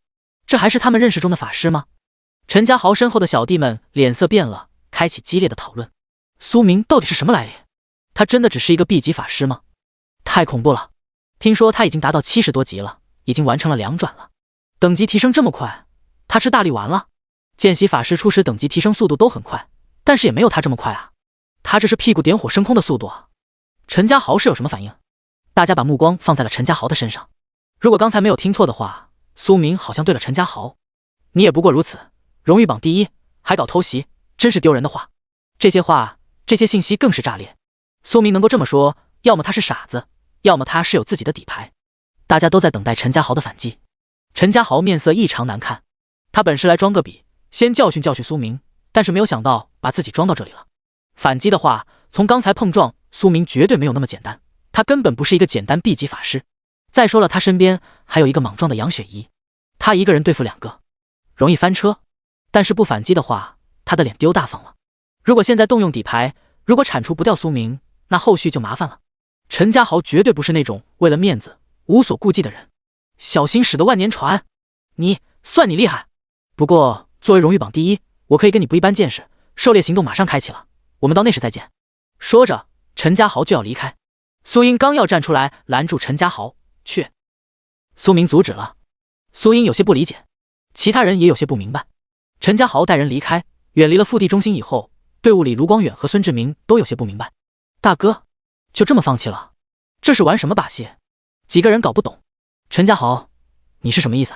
Speaker 1: 这还是他们认识中的法师吗？陈家豪身后的小弟们脸色变了，开启激烈的讨论。苏明到底是什么来历？他真的只是一个 B 级法师吗？太恐怖了！听说他已经达到70多级了，已经完成了2转了。等级提升这么快，他吃大力丸了？见习法师初始等级提升速度都很快，但是也没有他这么快啊！他这是屁股点火升空的速度啊！陈家豪是有什么反应？大家把目光放在了陈家豪的身上。如果刚才没有听错的话，苏明好像对了陈家豪：你也不过如此，荣誉榜第1，还搞偷袭，真是丢人的话。这些话，这些信息更是炸裂。苏明能够这么说，要么他是傻子，要么他是有自己的底牌。大家都在等待陈家豪的反击。陈家豪面色异常难看，他本是来装个笔，先教训教训苏明，但是没有想到把自己装到这里了。反击的话，从刚才碰撞，苏明绝对没有那么简单，他根本不是一个简单 B 级法师。再说了，他身边还有一个莽撞的杨雪怡，他一个人对付2个，容易翻车。但是不反击的话，他的脸丢大方了。如果现在动用底牌，如果铲除不掉苏明，那后续就麻烦了。陈家豪绝对不是那种为了面子无所顾忌的人，小心驶得万年船。你算你厉害。不过作为荣誉榜第一，我可以跟你不一般见识，狩猎行动马上开启了，我们到那时再见。说着，陈家豪就要离开。苏英刚要站出来拦住陈家豪，却苏明阻止了。苏英有些不理解，其他人也有些不明白。陈家豪带人离开，远离了腹地中心以后，队伍里卢光远和孙志明都有些不明白。大哥，就这么放弃了？这是玩什么把戏？几个人搞不懂。陈家豪，你是什么意思？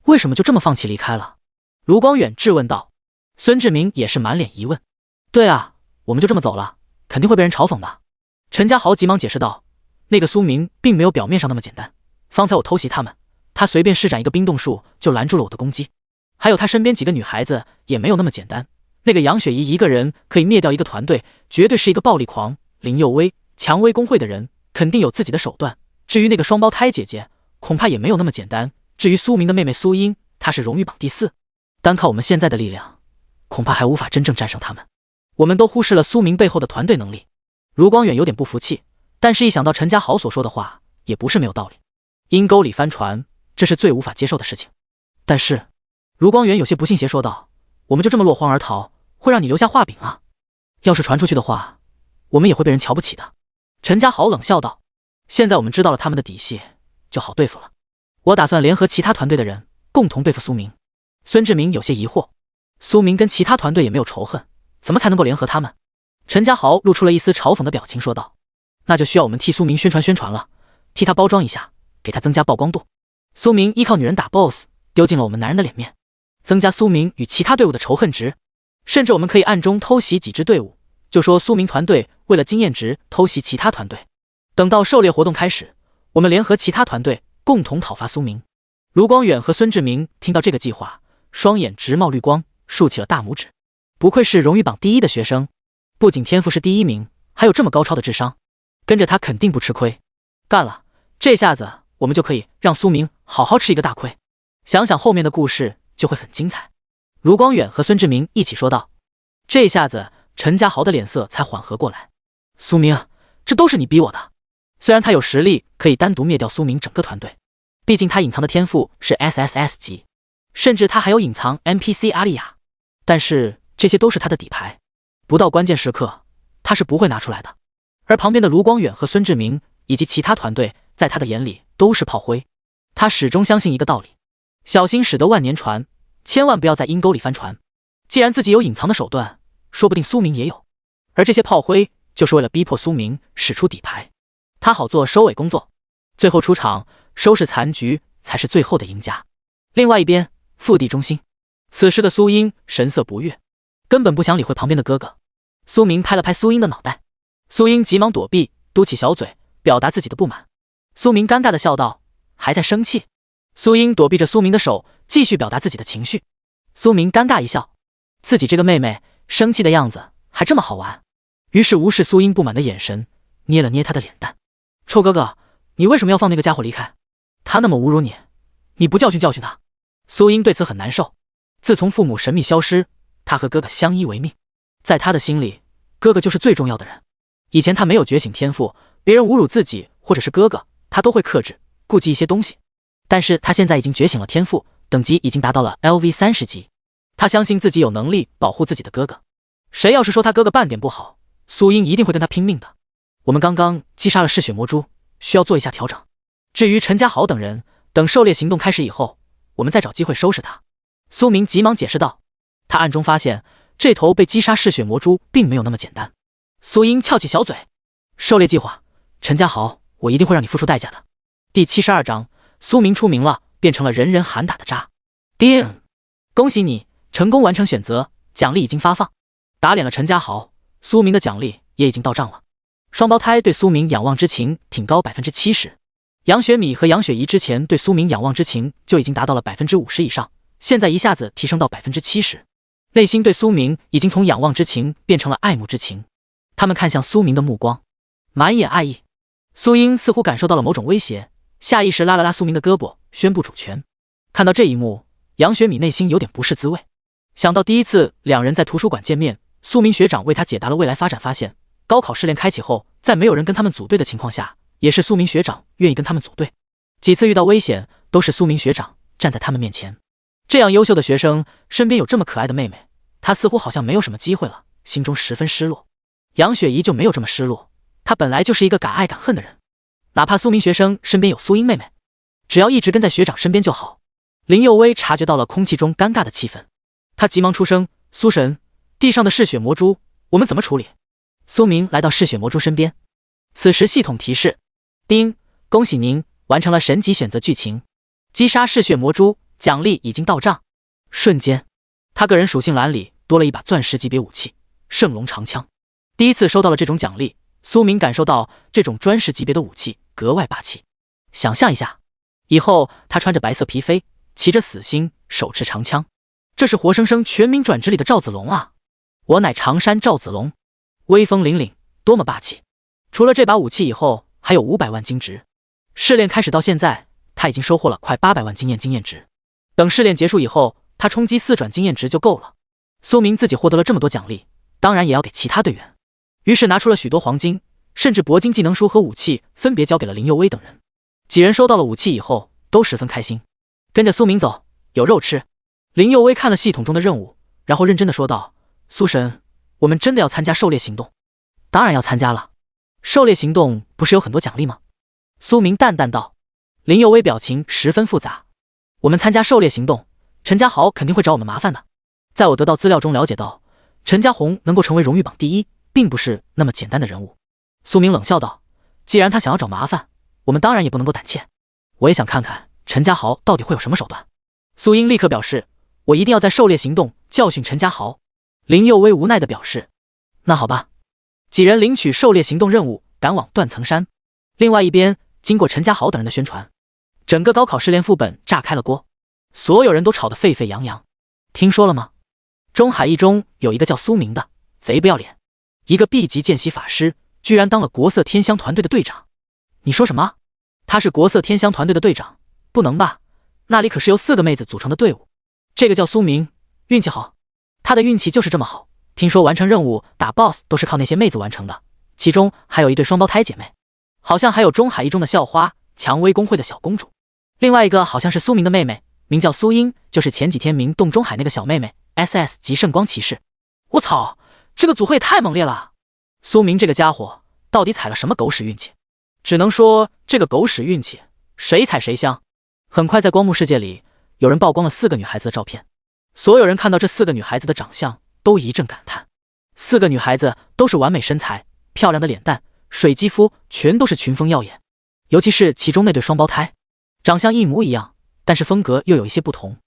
Speaker 1: 为什么就这么放弃离开了？卢光远质问道。孙志明也是满脸疑问。对啊，我们就这么走了，肯定会被人嘲讽的。陈家豪急忙解释道，那个苏明并没有表面上那么简单，方才我偷袭他们，他随便施展一个冰冻术就拦住了我的攻击，还有他身边几个女孩子也没有那么简单，那个杨雪怡一个人可以灭掉一个团队，绝对是一个暴力狂。林佑威，蔷薇工会的人肯定有自己的手段，至于那个双胞胎姐姐恐怕也没有那么简单，至于苏明的妹妹苏英，她是荣誉榜第4，单靠我们现在的力量恐怕还无法真正战胜他们。我们都忽视了苏明背后的团队能力。卢光远有点不服气，但是一想到陈家豪所说的话也不是没有道理，阴沟里翻船，这是最无法接受的事情。但是卢光远有些不信邪说道，我们就这么落荒而逃，会让你留下画饼啊？要是传出去的话，我们也会被人瞧不起的。陈家豪冷笑道，现在我们知道了他们的底细，就好对付了。我打算联合其他团队的人共同对付苏明。孙志明有些疑惑，苏明跟其他团队也没有仇恨，怎么才能够联合他们？陈家豪露出了一丝嘲讽的表情说道，那就需要我们替苏明宣传了，替他包装一下，给他增加曝光度。苏明依靠女人打 BOSS， 丢尽了我们男人的脸面，增加苏明与其他队伍的仇恨值。甚至我们可以暗中偷袭几支队伍，就说苏明团队为了经验值偷袭其他团队，等到狩猎活动开始，我们联合其他团队共同讨伐苏明。卢光远和孙志明听到这个计划，双眼直冒绿光，竖起了大拇指。不愧是荣誉榜第1的学生，不仅天赋是第1名，还有这么高超的智商，跟着他肯定不吃亏。干了，这下子我们就可以让苏明好好吃一个大亏。想想后面的故事就会很精彩。卢光远和孙志明一起说道。这下子陈家豪的脸色才缓和过来。苏明，这都是你逼我的。虽然他有实力可以单独灭掉苏明整个团队，毕竟他隐藏的天赋是 SSS 级，甚至他还有隐藏 NPC 阿丽亚，但是这些都是他的底牌，不到关键时刻他是不会拿出来的。而旁边的卢光远和孙志明以及其他团队在他的眼里都是炮灰。他始终相信一个道理，小心驶得万年船，千万不要在阴沟里翻船。既然自己有隐藏的手段，说不定苏明也有，而这些炮灰就是为了逼迫苏明使出底牌，他好做收尾工作，最后出场收拾残局才是最后的赢家。另外一边，腹地中心，此时的苏英神色不悦，根本不想理会旁边的哥哥。苏明拍了拍苏英的脑袋，苏英急忙躲避，嘟起小嘴表达自己的不满。苏明尴尬地笑道，还在生气？苏英躲避着苏明的手，继续表达自己的情绪。苏明尴尬一笑，自己这个妹妹生气的样子还这么好玩，于是无视苏英不满的眼神，捏了捏她的脸蛋。臭哥哥，你为什么要放那个家伙离开？他那么侮辱你，你不教训教训他？苏英对此很难受。自从父母神秘消失，他和哥哥相依为命，在他的心里，哥哥就是最重要的人。以前他没有觉醒天赋，别人侮辱自己或者是哥哥，他都会克制顾忌一些东西。但是他现在已经觉醒了天赋，等级已经达到了 LV30级，他相信自己有能力保护自己的哥哥。谁要是说他哥哥半点不好，苏英一定会跟他拼命的。我们刚刚击杀了嗜血魔蛛，需要做一下调整。至于陈家豪等人，等狩猎行动开始以后，我们再找机会收拾他。苏明急忙解释道，他暗中发现这头被击杀嗜血魔蛛并没有那么简单。苏英翘起小嘴，狩猎计划，陈家豪，我一定会让你付出代价的。第72章，苏明出名了，变成了人人喊打的渣。叮，恭喜你成功完成选择，奖励已经发放。打脸了陈家豪，苏明的奖励也已经到账了。双胞胎对苏明仰望之情挺高 70%， 杨雪米和杨雪怡之前对苏明仰望之情就已经达到了 50% 以上，现在一下子提升到 70%， 内心对苏明已经从仰望之情变成了爱慕之情。他们看向苏明的目光满眼爱意。苏英似乎感受到了某种威胁，下意识拉了拉苏明的胳膊，宣布主权。看到这一幕，杨雪米内心有点不是滋味，想到第一次两人在图书馆见面，苏明学长为他解答了未来发展发现，高考试炼开启后，在没有人跟他们组队的情况下，也是苏明学长愿意跟他们组队。几次遇到危险，都是苏明学长站在他们面前。这样优秀的学生身边有这么可爱的妹妹，他似乎好像没有什么机会了，心中十分失落。杨雪怡就没有这么失落，她本来就是一个敢爱敢恨的人，哪怕苏明学生身边有苏英妹妹，只要一直跟在学长身边就好。林佑威察觉到了空气中尴尬的气氛，他急忙出声：“苏神，地上的嗜血魔蛛，我们怎么处理？”苏明来到嗜血魔蛛身边，此时系统提示：“叮，恭喜您完成了神级选择剧情，击杀嗜血魔蛛，奖励已经到账。”瞬间，他个人属性栏里多了一把钻石级别武器——圣龙长枪。第一次收到了这种奖励，苏明感受到这种砖石级别的武器格外霸气。想象一下，以后他穿着白色皮飞，骑着死星，手持长枪，这是活生生全民转职里的赵子龙啊！我乃常山赵子龙，威风凛凛，多么霸气！除了这把武器以后，还有500万金值。试炼开始到现在，他已经收获了快800万经验值。等试炼结束以后，他冲击4转经验值就够了。苏明自己获得了这么多奖励，当然也要给其他队员。于是拿出了许多黄金，甚至铂金技能书和武器分别交给了林佑威等人。几人收到了武器以后，都十分开心，跟着苏明走，有肉吃。林佑威看了系统中的任务，然后认真的说道：“苏神，我们真的要参加狩猎行动？”“当然要参加了，狩猎行动不是有很多奖励吗？”苏明淡淡道。林佑威表情十分复杂：“我们参加狩猎行动，陈家豪肯定会找我们麻烦的。在我得到资料中了解到，陈家宏能够成为荣誉榜第一，并不是那么简单的人物。”苏明冷笑道：“既然他想要找麻烦，我们当然也不能够胆怯。我也想看看陈家豪到底会有什么手段。”苏英立刻表示：“我一定要在狩猎行动教训陈家豪。”林佑威无奈地表示：“那好吧。”几人领取狩猎行动任务，赶往断层山。另外一边，经过陈家豪等人的宣传，整个高考试炼副本炸开了锅，所有人都吵得沸沸扬扬。听说了吗？中海一中有一个叫苏明的，贼不要脸，一个 B 级见习法师，居然当了国色天香团队的队长。你说什么？他是国色天香团队的队长？不能吧，那里可是由4个妹子组成的队伍。这个叫苏明，运气好，他的运气就是这么好。听说完成任务打 BOSS 都是靠那些妹子完成的，其中还有一对双胞胎姐妹，好像还有中海一中的校花，蔷薇公会的小公主。另外一个好像是苏明的妹妹，名叫苏英，就是前几天明洞中海那个小妹妹 SS 级圣光骑士。我操，这个组合也太猛烈了！苏明这个家伙到底踩了什么狗屎运气？只能说这个狗屎运气谁踩谁香。很快在光幕世界里，有人曝光了4个女孩子的照片，所有人看到这4个女孩子的长相都一阵感叹。4个女孩子都是完美身材，漂亮的脸蛋，水肌肤，全都是群峰耀眼。尤其是其中那对双胞胎，长相一模一样，但是风格又有一些不同，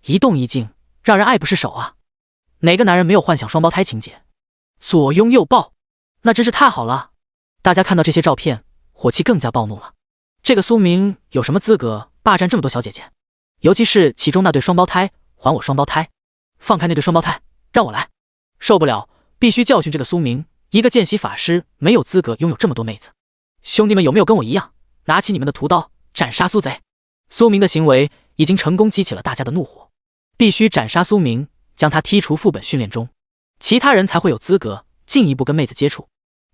Speaker 1: 一动一静，让人爱不释手啊！哪个男人没有幻想双胞胎情节？左拥右抱，那真是太好了！大家看到这些照片，火气更加暴怒了。这个苏明有什么资格霸占这么多小姐姐？尤其是其中那对双胞胎，还我双胞胎！放开那对双胞胎，让我来！受不了，必须教训这个苏明！一个见习法师没有资格拥有这么多妹子。兄弟们有没有跟我一样，拿起你们的屠刀，斩杀苏贼？苏明的行为已经成功激起了大家的怒火，必须斩杀苏明，将他剔除副本训练中，其他人才会有资格进一步跟妹子接触。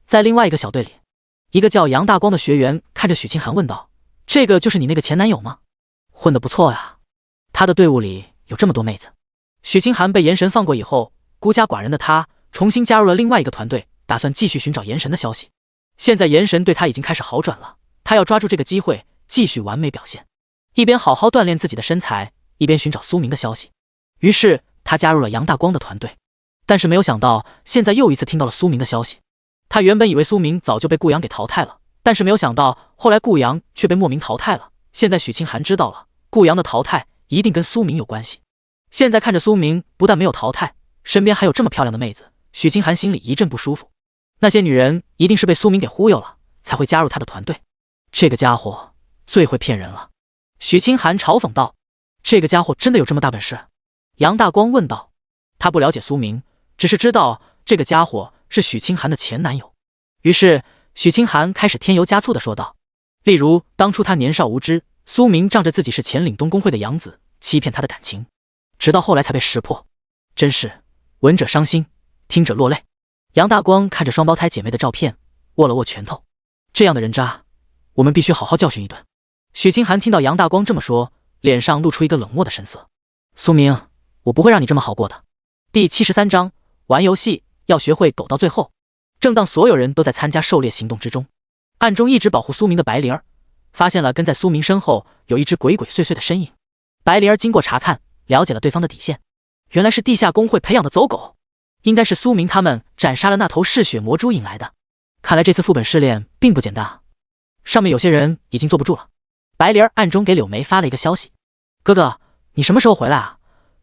Speaker 1: 在另外一个小队里，一个叫杨大光的学员看着许清寒问道：“这个就是你那个前男友吗？混得不错呀，他的队伍里有这么多妹子。”许清寒被炎神放过以后，孤家寡人的他重新加入了另外一个团队，打算继续寻找炎神的消息。现在炎神对他已经开始好转了，他要抓住这个机会继续完美表现，一边好好锻炼自己的身材，一边寻找苏明的消息。于是他加入了杨大光的团队，但是没有想到现在又一次听到了苏明的消息。他原本以为苏明早就被顾阳给淘汰了，但是没有想到后来顾阳却被莫名淘汰了。现在许清寒知道了，顾阳的淘汰一定跟苏明有关系。现在看着苏明不但没有淘汰，身边还有这么漂亮的妹子，许清寒心里一阵不舒服。那些女人一定是被苏明给忽悠了，才会加入他的团队。这个家伙最会骗人了。许清寒嘲讽道：“这个家伙真的有这么大本事？”杨大光问道。他不了解苏明，只是知道这个家伙是许清寒的前男友。于是许清寒开始添油加醋地说道：“例如当初他年少无知，苏明仗着自己是前岭东公会的养子，欺骗他的感情，直到后来才被识破。真是闻者伤心，听者落泪。”杨大光看着双胞胎姐妹的照片，握了握拳头。这样的人渣，我们必须好好教训一顿。许清寒听到杨大光这么说，脸上露出一个冷漠的神色。苏明，我不会让你这么好过的。第73章，玩游戏要学会苟到最后。正当所有人都在参加狩猎行动之中，暗中一直保护苏明的白灵儿发现了跟在苏明身后有一只鬼鬼祟祟的身影。白灵儿经过查看，了解了对方的底线，原来是地下工会培养的走狗，应该是苏明他们斩杀了那头嗜血魔蛛引来的。看来这次副本试炼并不简单啊，上面有些人已经坐不住了。白灵儿暗中给柳梅发了一个消息：哥哥，你什么时候回来啊？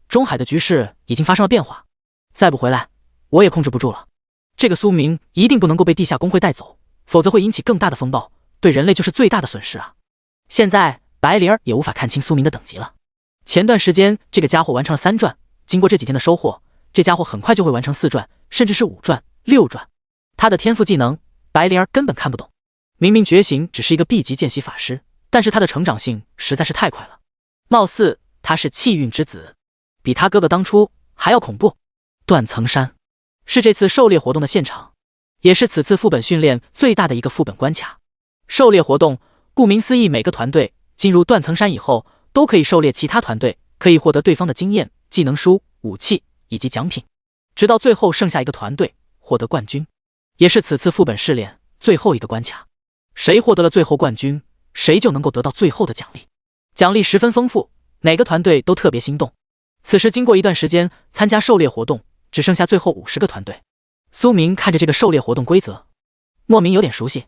Speaker 1: 中海的局势已经发生了变化，再不回来我也控制不住了。这个苏明一定不能够被地下工会带走，否则会引起更大的风暴，对人类就是最大的损失啊！现在白灵儿也无法看清苏明的等级了。前段时间这个家伙完成了3转，经过这几天的收获，这家伙很快就会完成4转，甚至是5转、6转。他的天赋技能白灵儿根本看不懂，明明觉醒只是一个 B 级见习法师，但是他的成长性实在是太快了，貌似他是气运之子，比他哥哥当初还要恐怖。断层山是这次狩猎活动的现场，也是此次副本训练最大的一个副本关卡。狩猎活动顾名思义，每个团队进入断层山以后都可以狩猎其他团队，可以获得对方的经验、技能书、武器以及奖品，直到最后剩下一个团队获得冠军，也是此次副本试炼最后一个关卡。谁获得了最后冠军，谁就能够得到最后的奖励，奖励十分丰富，哪个团队都特别心动。此时经过一段时间参加狩猎活动，只剩下最后50个团队。苏明看着这个狩猎活动规则，莫名有点熟悉，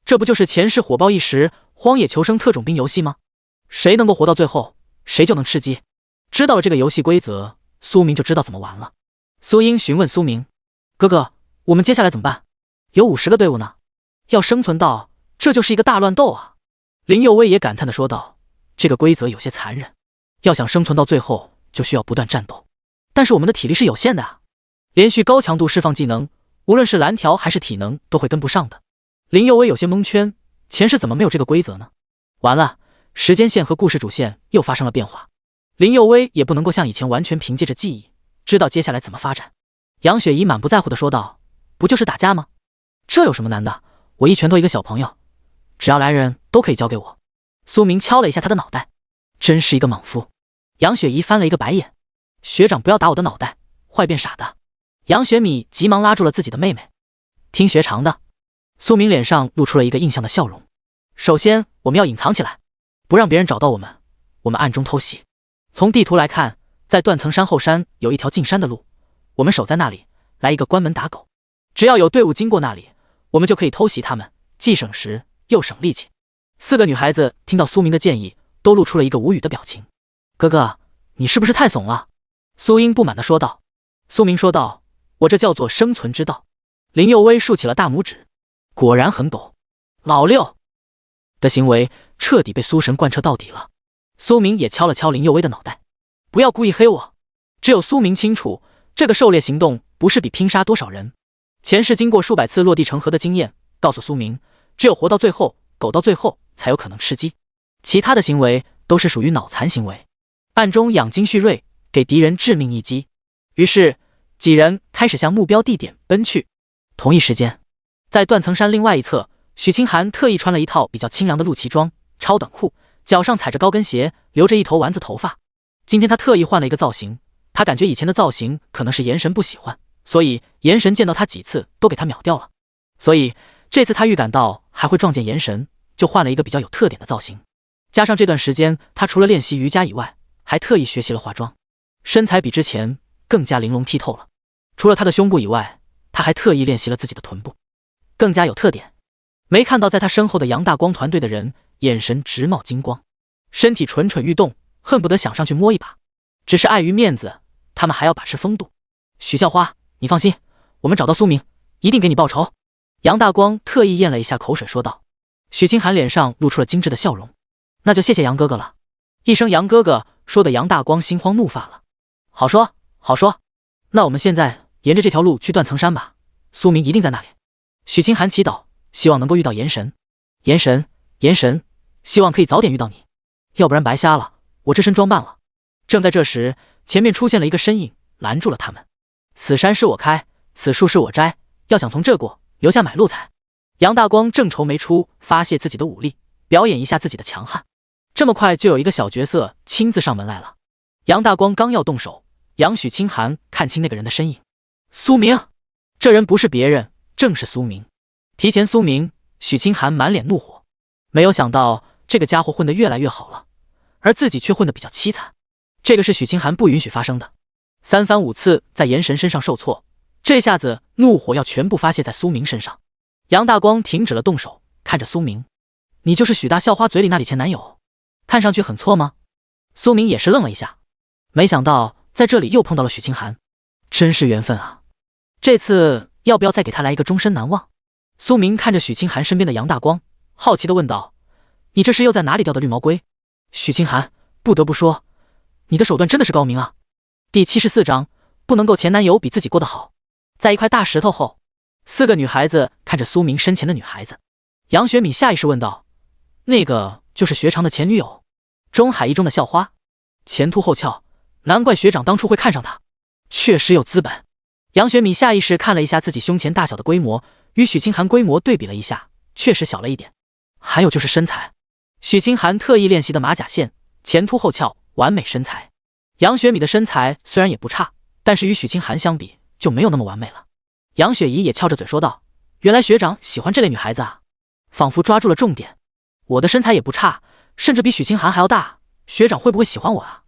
Speaker 1: 这不就是前世火爆一时荒野求生特种兵游戏吗？谁能够活到最后，谁就能吃鸡。知道了这个游戏规则，苏明就知道怎么玩了。苏英询问苏明：哥哥，我们接下来怎么办？有50个队伍呢，要生存到这就是一个大乱斗啊。林佑威也感叹地说道：这个规则有些残忍，要想生存到最后就需要不断战斗，但是我们的体力是有限的啊，连续高强度释放技能，无论是蓝条还是体能都会跟不上的。林佑威有些蒙圈，前世怎么没有这个规则呢？完了，时间线和故事主线又发生了变化，林佑威也不能够像以前完全凭借着记忆知道接下来怎么发展。杨雪怡满不在乎地说道：不就是打架吗？这有什么难的？我一拳头一个小朋友，只要来人都可以交给我。苏明敲了一下他的脑袋，真是一个莽夫。杨雪怡翻了一个白眼：学长不要打我的脑袋，坏变傻的。杨雪米急忙拉住了自己的妹妹：听学长的。苏明脸上露出了一个印象的笑容：首先我们要隐藏起来，不让别人找到我们，我们暗中偷袭。从地图来看，在断层山后山有一条进山的路，我们守在那里，来一个关门打狗，只要有队伍经过那里，我们就可以偷袭他们，既省时又省力气。4个女孩子听到苏明的建议，都露出了一个无语的表情。哥哥，你是不是太怂了？苏英不满地说道。苏明说道：我这叫做生存之道。林佑威竖起了大拇指，果然很狗，老六的行为彻底被苏神贯彻到底了。苏明也敲了敲林佑威的脑袋：不要故意黑我，只有苏明清楚，这个狩猎行动不是比拼杀多少人，前世经过数百次落地成盒的经验告诉苏明，只有活到最后，苟到最后才有可能吃鸡，其他的行为都是属于脑残行为，暗中养精蓄锐，给敌人致命一击。于是几人开始向目标地点奔去。同一时间，在断层山另外一侧，许清寒特意穿了一套比较清凉的露脐装、超短裤，脚上踩着高跟鞋，留着一头丸子头发。今天他特意换了一个造型，他感觉以前的造型可能是炎神不喜欢，所以炎神见到他几次都给他秒掉了，所以这次他预感到还会撞见炎神，就换了一个比较有特点的造型。加上这段时间他除了练习瑜伽以外，还特意学习了化妆，身材比之前更加玲珑剔透了。除了他的胸部以外，他还特意练习了自己的臀部，更加有特点。没看到在他身后的杨大光团队的人眼神直冒金光，身体蠢蠢欲动，恨不得想上去摸一把，只是碍于面子，他们还要把持风度。许校花，你放心，我们找到苏明，一定给你报仇。杨大光特意咽了一下口水说道。许清寒脸上露出了精致的笑容：那就谢谢杨哥哥了。一声杨哥哥说的杨大光心慌怒发了。好说好说，那我们现在沿着这条路去断层山吧，苏明一定在那里。许清寒祈祷，希望能够遇到炎神。炎神，炎神，希望可以早点遇到你，要不然白瞎了我这身装扮了。正在这时，前面出现了一个身影，拦住了他们。此山是我开，此树是我摘，要想从这过，留下买路财。杨大光正愁没出，发泄自己的武力，表演一下自己的强悍。这么快就有一个小角色亲自上门来了。杨大光刚要动手，杨许清寒看清那个人的身影，苏明，这人不是别人，正是苏明。提前苏明，许清寒满脸怒火，没有想到这个家伙混得越来越好了，而自己却混得比较凄惨。这个是许清寒不允许发生的。三番五次在炎神身上受挫，这下子怒火要全部发泄在苏明身上。杨大光停止了动手，看着苏明，你就是许大校花嘴里那里前男友，看上去很错吗？苏明也是愣了一下，没想到在这里又碰到了许清寒，真是缘分啊！这次要不要再给他来一个终身难忘？苏明看着许清寒身边的杨大光，好奇地问道：你这是又在哪里钓的绿毛龟？许清寒，不得不说，你的手段真的是高明啊。第74章，不能够前男友比自己过得好。在一块大石头后，四个女孩子看着苏明身前的女孩子，杨雪米下意识问道：那个就是学长的前女友，中海一中的校花，前凸后翘，难怪学长当初会看上她，确实有资本。杨雪米下意识看了一下自己胸前大小的规模，与许清寒规模对比了一下，确实小了一点。还有就是身材，许清寒特意练习的马甲线，前凸后翘，完美身材。杨雪米的身材虽然也不差，但是与许清寒相比就没有那么完美了。杨雪怡也翘着嘴说道：原来学长喜欢这类女孩子啊，仿佛抓住了重点。我的身材也不差，甚至比许清寒还要大，学长会不会喜欢我啊？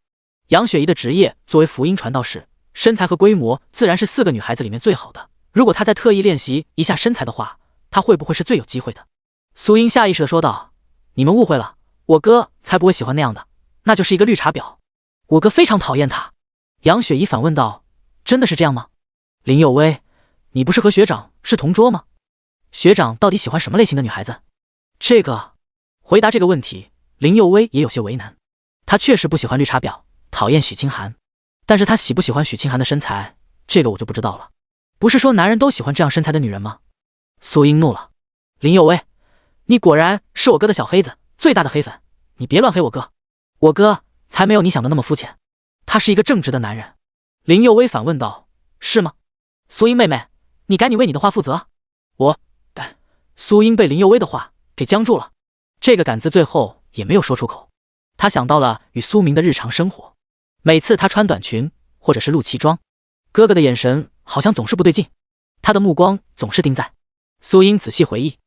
Speaker 1: 杨雪怡的职业作为福音传道士，身材和规模自然是四个女孩子里面最好的，如果她再特意练习一下身材的话，她会不会是最有机会的？苏英下意识地说道：你们误会了，我哥才不会喜欢那样的，那就是一个绿茶婊，我哥非常讨厌他。杨雪怡反问道：真的是这样吗？林有薇，你不是和学长是同桌吗？学长到底喜欢什么类型的女孩子？回答这个问题，林有薇也有些为难。她确实不喜欢绿茶婊，讨厌许清寒，但是她喜不喜欢许清寒的身材，这个我就不知道了。不是说男人都喜欢这样身材的女人吗？苏英怒了：林有薇，你果然是我哥的小黑子，最大的黑粉，你别乱黑我哥，我哥才没有你想的那么肤浅，他是一个正直的男人。林有薇反问道：是吗？苏英妹妹，你赶紧为你的话负责。苏英被林有薇的话给僵住了，这个赶字最后也没有说出口。他想到了与苏明的日常生活，每次他穿短裙或者是露脐装，哥哥的眼神好像总是不对劲，他的目光总是盯在。苏英仔细回忆，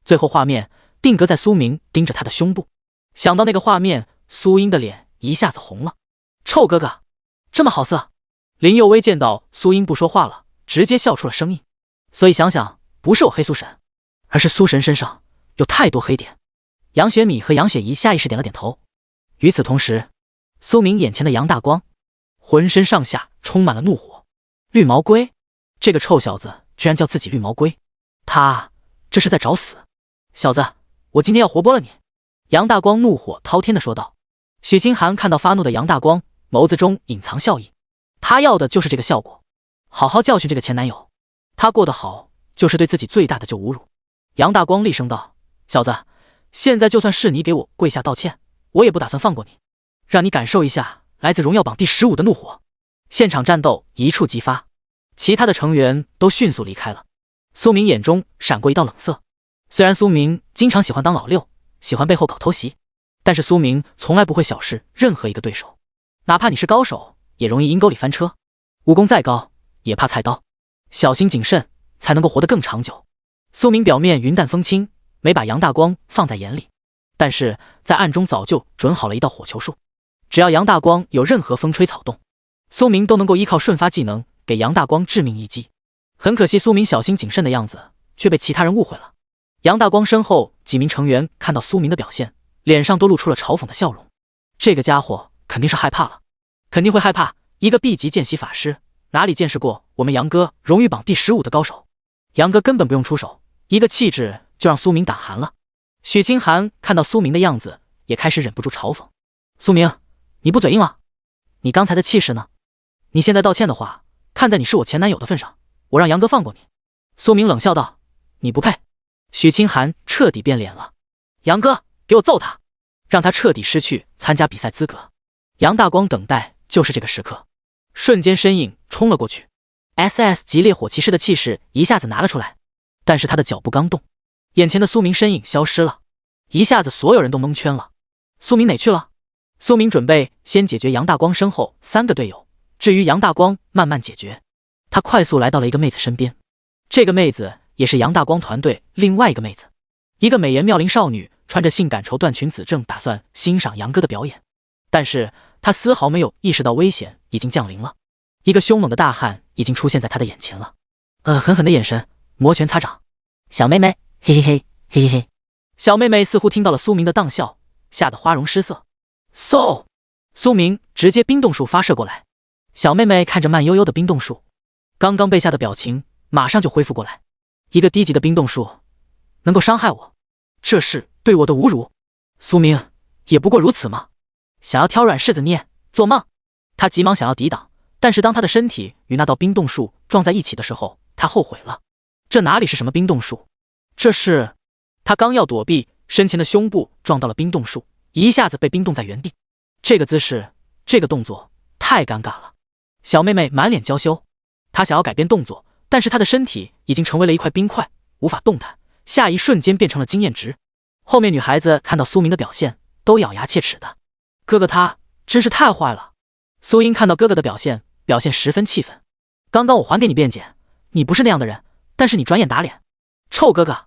Speaker 1: 最后画面定格在苏明盯着他的胸部，想到那个画面，苏英的脸一下子红了。臭哥哥，这么好色？林有薇见到苏英不说话了，直接笑出了声音。所以想想，不是我黑苏神，而是苏神身上有太多黑点。杨雪米和杨雪怡下意识点了点头。与此同时，苏明眼前的杨大光浑身上下充满了怒火。绿毛龟，这个臭小子居然叫自己绿毛龟，他这是在找死。小子，我今天要活剥了你！杨大光怒火滔天地说道。许清寒看到发怒的杨大光，眸子中隐藏笑意，他要的就是这个效果，好好教训这个前男友。他过得好，就是对自己最大的就侮辱。杨大光厉声道：小子，现在就算是你给我跪下道歉，我也不打算放过你，让你感受一下来自荣耀榜第15的怒火。现场战斗一触即发，其他的成员都迅速离开了。苏明眼中闪过一道冷色，虽然苏明经常喜欢当老六，喜欢背后搞偷袭，但是苏明从来不会小视任何一个对手，哪怕你是高手，也容易阴沟里翻车。武功再高，也怕菜刀，小心谨慎才能够活得更长久。苏明表面云淡风轻，没把杨大光放在眼里，但是在暗中早就准好了一道火球术，只要杨大光有任何风吹草动，苏明都能够依靠瞬发技能给杨大光致命一击。很可惜苏明小心谨慎的样子却被其他人误会了。杨大光身后几名成员看到苏明的表现，脸上都露出了嘲讽的笑容。这个家伙肯定是害怕了，肯定会害怕一个 B 级见习法师，哪里见识过我们杨哥荣誉榜第15的高手。杨哥根本不用出手，一个气质就让苏明胆寒了。许清寒看到苏明的样子，也开始忍不住嘲讽：苏明，你不嘴硬了？你刚才的气势呢？你现在道歉的话，看在你是我前男友的份上，我让杨哥放过你。苏明冷笑道：你不配。许清寒彻底变脸了：杨哥，给我揍他，让他彻底失去参加比赛资格。杨大光等待就是这个时刻，瞬间身影冲了过去， SS 级烈火骑士的气势一下子拿了出来，但是他的脚步刚动，眼前的苏明身影消失了，一下子所有人都蒙圈了。苏明哪去了？苏明准备先解决杨大光身后3个队友，至于杨大光慢慢解决。他快速来到了一个妹子身边，这个妹子也是杨大光团队另外一个妹子，一个美颜妙龄少女，穿着性感绸缎裙子，正打算欣赏杨哥的表演，但是她丝毫没有意识到危险已经降临了。一个凶猛的大汉已经出现在她的眼前了，狠狠的眼神，摩拳擦掌。小妹妹，嘿嘿嘿，嘿嘿嘿。小妹妹似乎听到了苏明的荡笑，吓得花容失色。苏明直接冰冻术发射过来。小妹妹看着慢悠悠的冰冻术，刚刚被吓的表情马上就恢复过来。一个低级的冰冻术能够伤害我，这是对我的侮辱。苏明也不过如此嘛，想要挑软柿子捏，做梦。他急忙想要抵挡，但是当他的身体与那道冰冻术撞在一起的时候，他后悔了。这哪里是什么冰冻术，这是……他刚要躲避，身前的胸部撞到了冰冻术，一下子被冰冻在原地。这个姿势，这个动作太尴尬了。小妹妹满脸娇羞，她想要改变动作，但是她的身体已经成为了一块冰块，无法动弹，下一瞬间变成了经验值。后面女孩子看到苏明的表现，都咬牙切齿的。哥哥他真是太坏了。苏英看到哥哥的表现十分气愤。刚刚我还给你辩解，你不是那样的人，但是你转眼打脸。臭哥哥！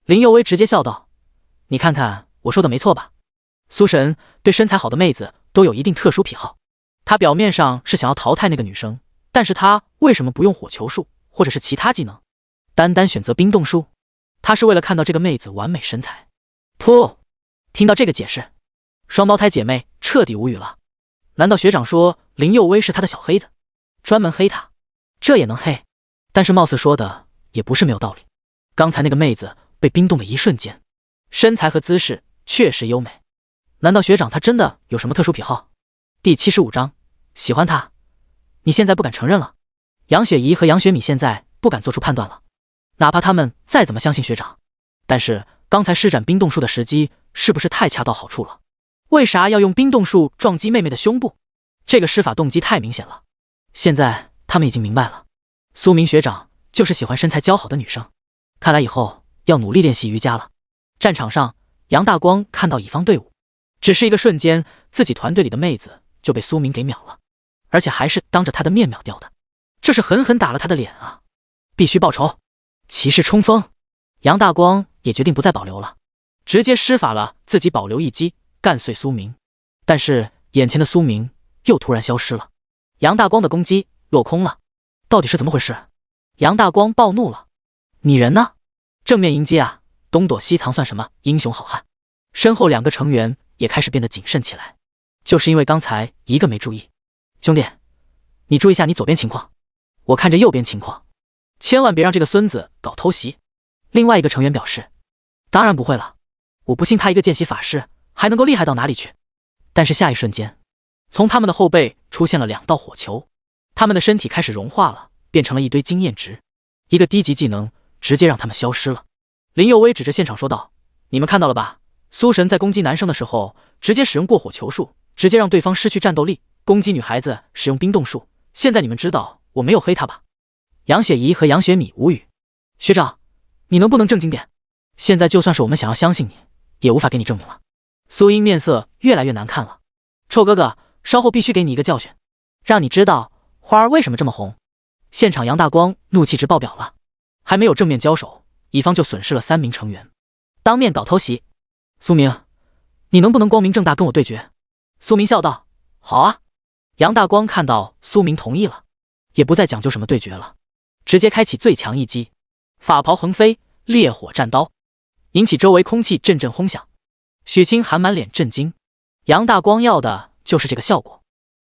Speaker 1: 林佑威直接笑道：“你看看我说的没错吧？苏神对身材好的妹子都有一定特殊癖好。他表面上是想要淘汰那个女生，但是他为什么不用火球术或者是其他技能，单单选择冰冻术？他是为了看到这个妹子完美身材。”噗！听到这个解释，双胞胎姐妹彻底无语了。难道学长说林佑威是他的小黑子，专门黑他？这也能黑？但是貌似说的也不是没有道理。刚才那个妹子被冰冻的一瞬间，身材和姿势确实优美。难道学长他真的有什么特殊癖好？第75章，喜欢他，你现在不敢承认了。杨雪怡和杨雪米现在不敢做出判断了，哪怕他们再怎么相信学长，但是刚才施展冰冻术的时机是不是太恰到好处了？为啥要用冰冻术撞击妹妹的胸部？这个施法动机太明显了。现在他们已经明白了，苏明学长就是喜欢身材姣好的女生，看来以后要努力练习瑜伽了。战场上，杨大光看到乙方队伍，只是一个瞬间，自己团队里的妹子就被苏明给秒了，而且还是当着他的面秒掉的，这是狠狠打了他的脸啊！必须报仇！骑士冲锋！杨大光也决定不再保留了，直接施法了自己保留一击，干碎苏明。但是眼前的苏明又突然消失了，杨大光的攻击落空了，到底是怎么回事？杨大光暴怒了，你人呢？正面迎击啊，东躲西藏算什么英雄好汉？身后2个成员也开始变得谨慎起来，就是因为刚才一个没注意。兄弟，你注意一下你左边情况，我看着右边情况，千万别让这个孙子搞偷袭。另外一个成员表示，当然不会了，我不信他一个见习法师还能够厉害到哪里去。但是下一瞬间，从他们的后背出现了2道火球，他们的身体开始融化了，变成了一堆经验值。一个低级技能直接让他们消失了。林佑威指着现场说道：“你们看到了吧？苏神在攻击男生的时候，直接使用过火球术，直接让对方失去战斗力；攻击女孩子使用冰冻术。现在你们知道我没有黑他吧？”杨雪怡和杨雪米无语。学长，你能不能正经点？现在就算是我们想要相信你，也无法给你证明了。苏英面色越来越难看了。臭哥哥，稍后必须给你一个教训，让你知道花儿为什么这么红。现场杨大光怒气值爆表了，还没有正面交手，乙方就损失了3名成员，当面搞偷袭。苏明，你能不能光明正大跟我对决？苏明笑道：“好啊。”杨大光看到苏明同意了，也不再讲究什么对决了，直接开启最强一击，法袍横飞，烈火战刀，引起周围空气阵阵轰响。许清寒满脸震惊，杨大光要的就是这个效果。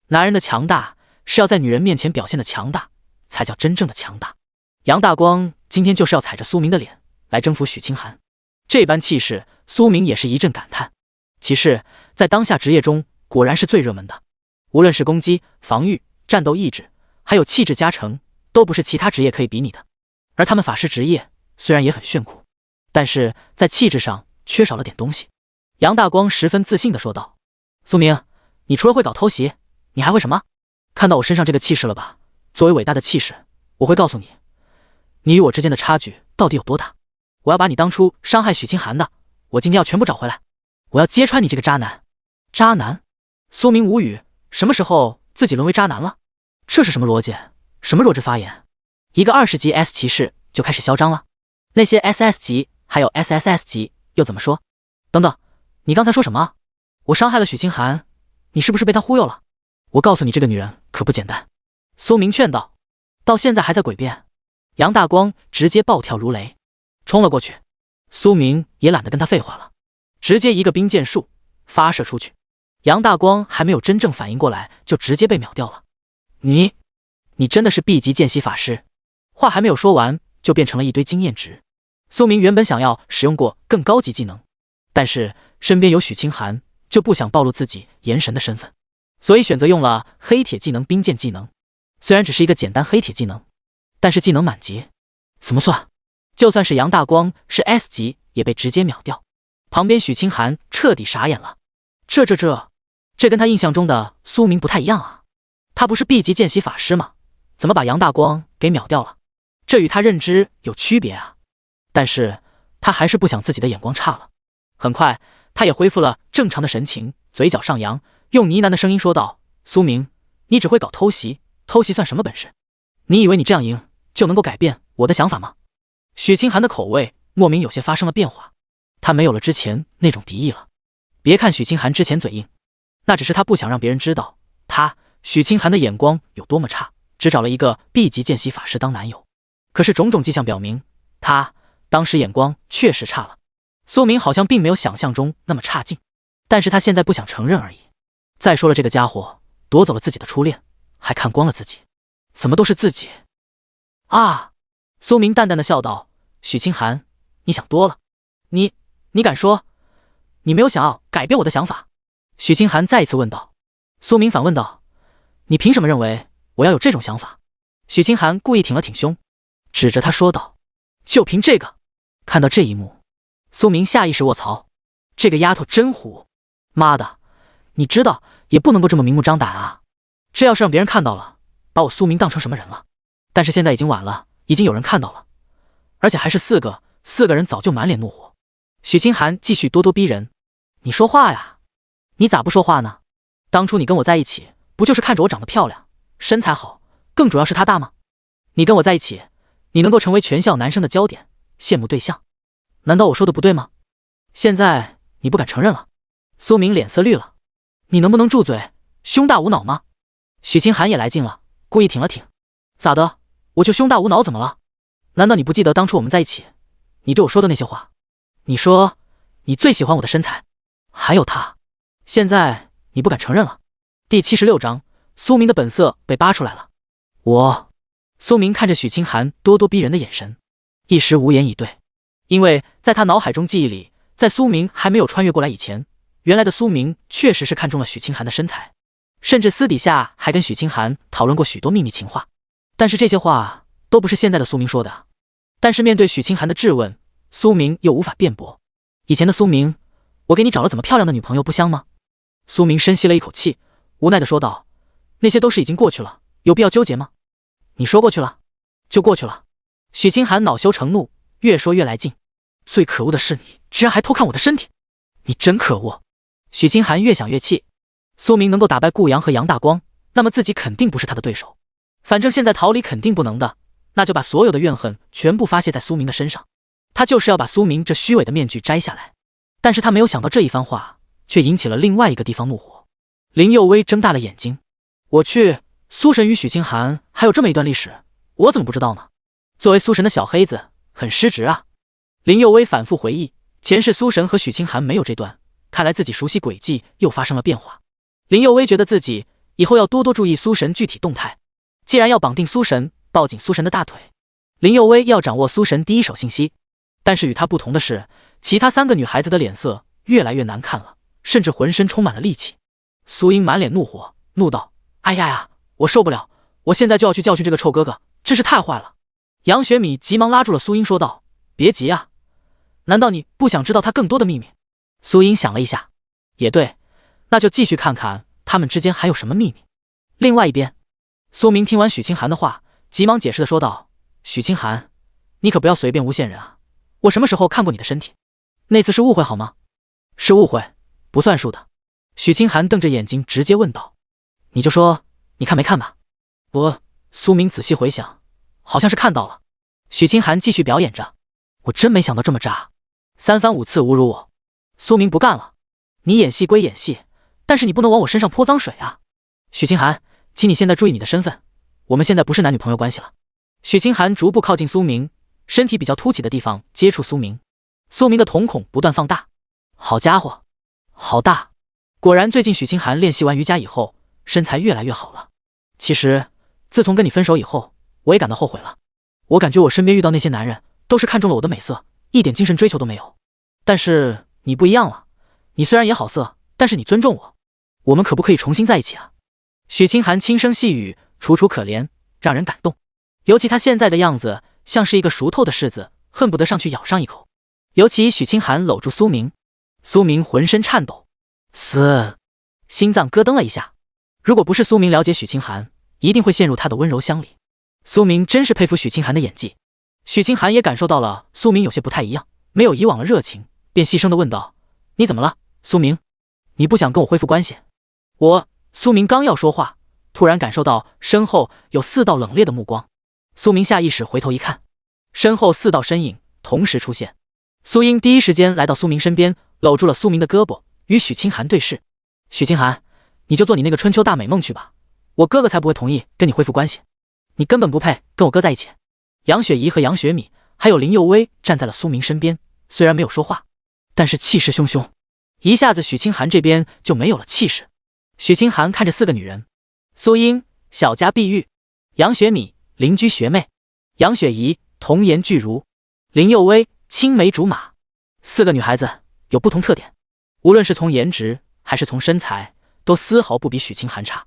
Speaker 1: 男人的强大是要在女人面前表现的强大，才叫真正的强大。杨大光今天就是要踩着苏明的脸来征服许清寒，这般气势，苏明也是一阵感叹。骑士在当下职业中果然是最热门的，无论是攻击、防御、战斗意志，还有气质加成，都不是其他职业可以比拟的。而他们法师职业虽然也很炫酷，但是在气质上缺少了点东西。杨大光十分自信地说道：“苏明，你除了会搞偷袭，你还会什么？看到我身上这个气势了吧？作为伟大的气势，我会告诉你，你与我之间的差距到底有多大。我要把你当初伤害许清寒的，我今天要全部找回来。我要揭穿你这个渣男！”渣男？苏明无语，什么时候自己沦为渣男了？这是什么逻辑？什么弱智发言？一个20级 S 骑士就开始嚣张了？那些 SS 级还有 SSS 级又怎么说？等等，你刚才说什么？我伤害了许清寒，你是不是被他忽悠了？我告诉你，这个女人可不简单。苏明劝道，到现在还在诡辩。杨大光直接暴跳如雷，冲了过去。苏明也懒得跟他废话了，直接一个冰剑术发射出去。杨大光还没有真正反应过来，就直接被秒掉了。你真的是 B 级见习法师？话还没有说完，就变成了一堆经验值。苏明原本想要使用过更高级技能，但是身边有许清寒，就不想暴露自己炎神的身份，所以选择用了黑铁技能冰剑技能。虽然只是一个简单黑铁技能，但是技能满级，怎么算？就算是杨大光是 S 级，也被直接秒掉。旁边许清寒彻底傻眼了，这跟他印象中的苏明不太一样啊！他不是 B 级见习法师吗？怎么把杨大光给秒掉了？这与他认知有区别啊！但是他还是不想自己的眼光差了。很快，他也恢复了正常的神情，嘴角上扬，用呢喃的声音说道：“苏明，你只会搞偷袭，偷袭算什么本事？你以为你这样赢就能够改变我的想法吗？”许清寒的口味莫名有些发生了变化，他没有了之前那种敌意了。别看许清寒之前嘴硬，那只是他不想让别人知道许清寒的眼光有多么差，只找了一个 B 级见习法师当男友。可是种种迹象表明，他当时眼光确实差了。苏明好像并没有想象中那么差劲，但是他现在不想承认而已。再说了，这个家伙夺走了自己的初恋，还看光了自己，怎么都是自己啊！苏明淡淡的笑道：“许清寒，你想多了。你敢说你没有想要改变我的想法？”许清寒再一次问道。苏明反问道：“你凭什么认为我要有这种想法？”许清寒故意挺了挺胸，指着他说道：“就凭这个！”看到这一幕，苏明下意识卧槽，这个丫头真虎！妈的，你知道也不能够这么明目张胆啊！这要是让别人看到了，把我苏明当成什么人了？但是现在已经晚了，已经有人看到了，而且还是4个人早就满脸怒火。许清寒继续咄咄逼人：“你说话呀，你咋不说话呢？当初你跟我在一起，不就是看着我长得漂亮，身材好，更主要是他大吗？你跟我在一起，你能够成为全校男生的焦点，羡慕对象，难道我说的不对吗？现在你不敢承认了。”苏明脸色绿了：“你能不能住嘴？胸大无脑吗？”许清寒也来劲了，故意挺了挺：“咋的？我就胸大无脑怎么了？难道你不记得当初我们在一起，你对我说的那些话？你说你最喜欢我的身材，还有他，现在你不敢承认了。”第76章，苏明的本色被扒出来了。苏明看着许清寒咄咄逼人的眼神，一时无言以对。因为在他脑海中记忆里，在苏明还没有穿越过来以前，原来的苏明确实是看中了许清寒的身材，甚至私底下还跟许清寒讨论过许多秘密情话。但是这些话都不是现在的苏明说的。但是面对许清寒的质问，苏明又无法辩驳。以前的苏明，我给你找了怎么漂亮的女朋友不香吗？苏明深吸了一口气，无奈的说道：“那些都是已经过去了，有必要纠结吗？你说过去了，就过去了。”许清寒恼羞成怒，越说越来劲：“最可恶的是你，居然还偷看我的身体，你真可恶！”许清寒越想越气，苏明能够打败顾阳和杨大光，那么自己肯定不是他的对手。反正现在逃离肯定不能的，那就把所有的怨恨全部发泄在苏明的身上。他就是要把苏明这虚伪的面具摘下来。但是他没有想到这一番话却引起了另外一个地方怒火。林佑威睁大了眼睛：“我去，苏神与许清寒还有这么一段历史，我怎么不知道呢？作为苏神的小黑子，很失职啊。”林佑威反复回忆，前世苏神和许清寒没有这段，看来自己熟悉轨迹又发生了变化。林佑威觉得自己以后要多多注意苏神具体动态，既然要绑定苏神，抱紧苏神的大腿，林佑威要掌握苏神第一手信息。但是与他不同的是，其他3个女孩子的脸色越来越难看了，甚至浑身充满了戾气。苏英满脸怒火，怒道：“哎呀呀，我受不了，我现在就要去教训这个臭哥哥，真是太坏了。”杨雪米急忙拉住了苏英，说道：“别急啊，难道你不想知道他更多的秘密？”苏英想了一下，也对，那就继续看看他们之间还有什么秘密。另外一边，苏明听完许清寒的话，急忙解释的说道：“许清寒，你可不要随便诬陷人啊，我什么时候看过你的身体？那次是误会好吗？是误会，不算数的。”许清寒瞪着眼睛直接问道：“你就说你看没看吧？”苏明仔细回想，好像是看到了。许清寒继续表演着：“我真没想到这么渣，3番5次侮辱我。”苏明不干了：“你演戏归演戏，但是你不能往我身上泼脏水啊！”许清寒，请你现在注意你的身份，我们现在不是男女朋友关系了。许清寒逐步靠近苏明，身体比较凸起的地方接触苏明，苏明的瞳孔不断放大。好家伙，好大！果然，最近许清寒练习完瑜伽以后，身材越来越好了。其实，自从跟你分手以后，我也感到后悔了。我感觉我身边遇到那些男人，都是看中了我的美色，一点精神追求都没有。但是你不一样了，你虽然也好色，但是你尊重我，我们可不可以重新在一起啊？许清寒轻声细语，楚楚可怜，让人感动。尤其他现在的样子，像是一个熟透的柿子，恨不得上去咬上一口。尤其许清寒搂住苏明，苏明浑身颤抖，心脏咯噔了一下。如果不是苏明了解许清寒，一定会陷入他的温柔乡里。苏明真是佩服许清寒的演技。许清寒也感受到了苏明有些不太一样，没有以往的热情，便细声地问道：“你怎么了，苏明？你不想跟我恢复关系？”苏明刚要说话，突然感受到身后有4道冷冽的目光。苏明下意识回头一看，身后4道身影同时出现。苏英第一时间来到苏明身边，搂住了苏明的胳膊，与许清寒对视。许清寒，你就做你那个春秋大美梦去吧，我哥哥才不会同意跟你恢复关系，你根本不配跟我哥在一起。杨雪怡和杨雪米还有林佑薇站在了苏明身边，虽然没有说话，但是气势汹汹，一下子许清寒这边就没有了气势。许清寒看着4个女人，苏英小家碧玉，杨雪米邻居学妹，杨雪怡童颜巨乳，林佑薇青梅竹马。4个女孩子有不同特点，无论是从颜值还是从身材，都丝毫不比许清寒差。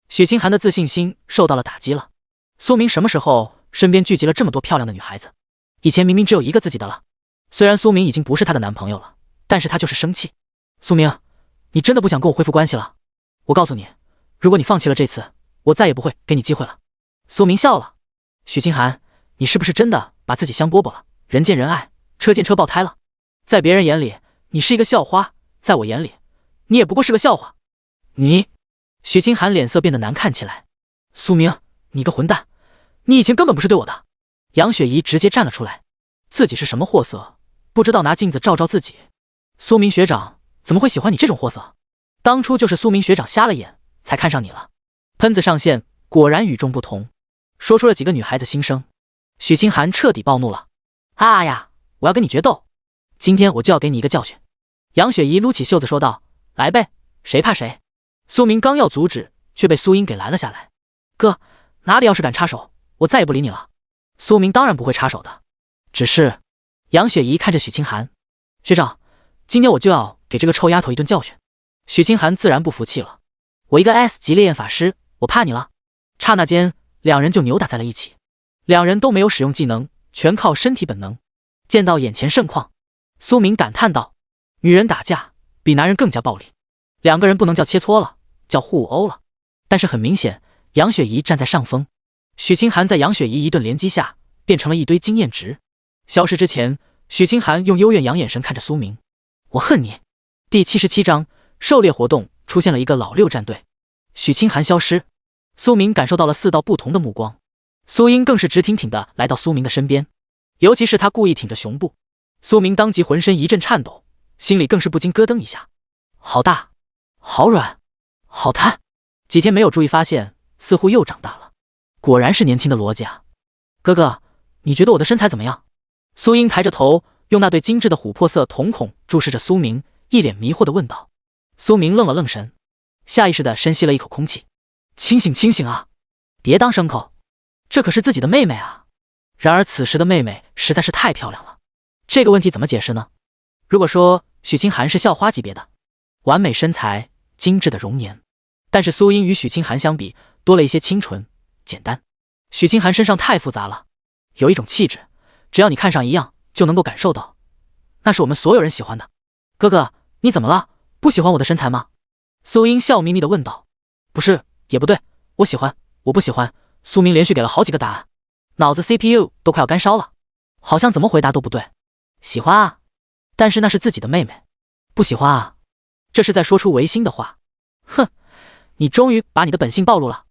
Speaker 1: 许清寒的自信心受到了打击了。苏明什么时候身边聚集了这么多漂亮的女孩子？以前明明只有一个自己的了。虽然苏明已经不是她的男朋友了，但是她就是生气。苏明，你真的不想跟我恢复关系了？我告诉你，如果你放弃了这次，我再也不会给你机会了。苏明笑了。许清寒，你是不是真的把自己香饽饽了？人见人爱，车见车爆胎了？在别人眼里，你是一个校花，在我眼里，你也不过是个笑话。许清寒脸色变得难看起来。苏明，你个混蛋，你以前根本不是对我的。杨雪怡直接站了出来，自己是什么货色，不知道拿镜子照照自己。苏明学长怎么会喜欢你这种货色？当初就是苏明学长瞎了眼，才看上你了。喷子上线，果然与众不同，说出了几个女孩子心声。许清寒彻底暴怒了。啊呀，我要跟你决斗，今天我就要给你一个教训。杨雪怡撸起袖子说道：“来呗，谁怕谁？”苏明刚要阻止，却被苏英给拦了下来。哥，哪里要是敢插手，我再也不理你了。苏明当然不会插手的，只是……杨雪怡看着许清寒，学长，今天我就要给这个臭丫头一顿教训。许清寒自然不服气了，我一个 S 级烈焰法师，我怕你了？刹那间，两人就扭打在了一起。两人都没有使用技能，全靠身体本能。见到眼前盛况，苏明感叹道：“女人打架比男人更加暴力。”两个人不能叫切磋了，叫互殴了。但是很明显，杨雪怡站在上风。许清寒在杨雪怡一顿连击下，变成了一堆经验值。消失之前，许清寒用幽怨阳眼神看着苏明：“我恨你。”第77章狩猎活动出现了一个老六战队。许清寒消失，苏明感受到了4道不同的目光。苏英更是直挺挺的来到苏明的身边，尤其是他故意挺着胸部，苏明当即浑身一阵颤抖，心里更是不禁咯噔一下。好大，好软，好弹。几天没有注意发现，似乎又长大了。果然是年轻的逻辑啊。哥哥，你觉得我的身材怎么样？苏英抬着头，用那对精致的琥珀色瞳孔注视着苏明，一脸迷惑地问道。苏明愣了愣神，下意识地深吸了一口空气。清醒清醒啊，别当牲口，这可是自己的妹妹啊。然而此时的妹妹实在是太漂亮了，这个问题怎么解释呢？如果说许清寒是校花级别的，完美身材，精致的容颜，但是苏英与许清寒相比，多了一些清纯简单。许清寒身上太复杂了，有一种气质，只要你看上一样，就能够感受到，那是我们所有人喜欢的。哥哥，你怎么了？不喜欢我的身材吗？苏英笑眯眯地问道。不是，也不对，我喜欢，我不喜欢。苏明连续给了好几个答案，脑子 CPU 都快要干烧了，好像怎么回答都不对。喜欢啊，但是那是自己的妹妹。不喜欢啊，这是在说出违心的话。哼，你终于把你的本性暴露了。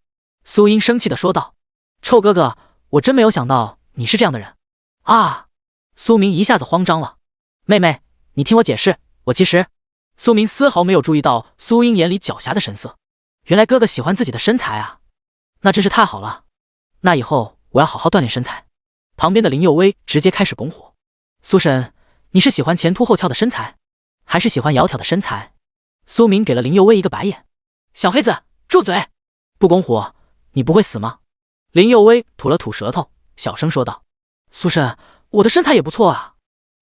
Speaker 1: 苏英生气地说道。臭哥哥，我真没有想到你是这样的人。啊！苏明一下子慌张了。妹妹，你听我解释，我其实……苏明丝毫没有注意到苏英眼里狡黠的神色。原来哥哥喜欢自己的身材啊，那真是太好了。那以后我要好好锻炼身材。旁边的林佑威直接开始拱火。苏婶，你是喜欢前凸后翘的身材，还是喜欢窈窕的身材？苏明给了林佑威一个白眼。小黑子，住嘴！不拱火，你不会死吗？林佑威吐了吐舌头，小声说道。苏婶，我的身材也不错啊。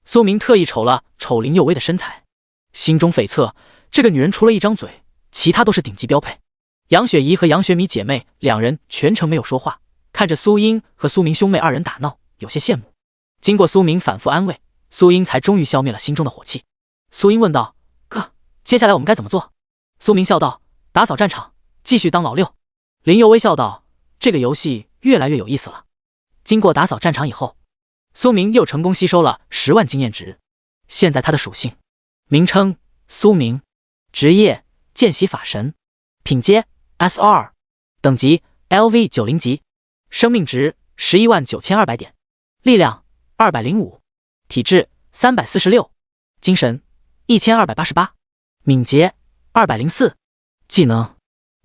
Speaker 1: 苏明特意瞅了瞅林佑威的身材，心中悱恻，这个女人除了一张嘴，其他都是顶级标配。杨雪怡和杨雪米姐妹两人全程没有说话，看着苏英和苏明兄妹二人打闹，有些羡慕。经过苏明反复安慰，苏英才终于消灭了心中的火气。苏英问道：哥，接下来我们该怎么做？苏明笑道：打扫战场，继续当老六。林佑微笑道：这个游戏越来越有意思了。经过打扫战场以后，苏明又成功吸收了10万经验值。现在他的属性：名称苏明，职业见习法神，品阶 S2， 等级 LV 90级，生命值119200点，力量205，体质346，精神1288，敏捷204，技能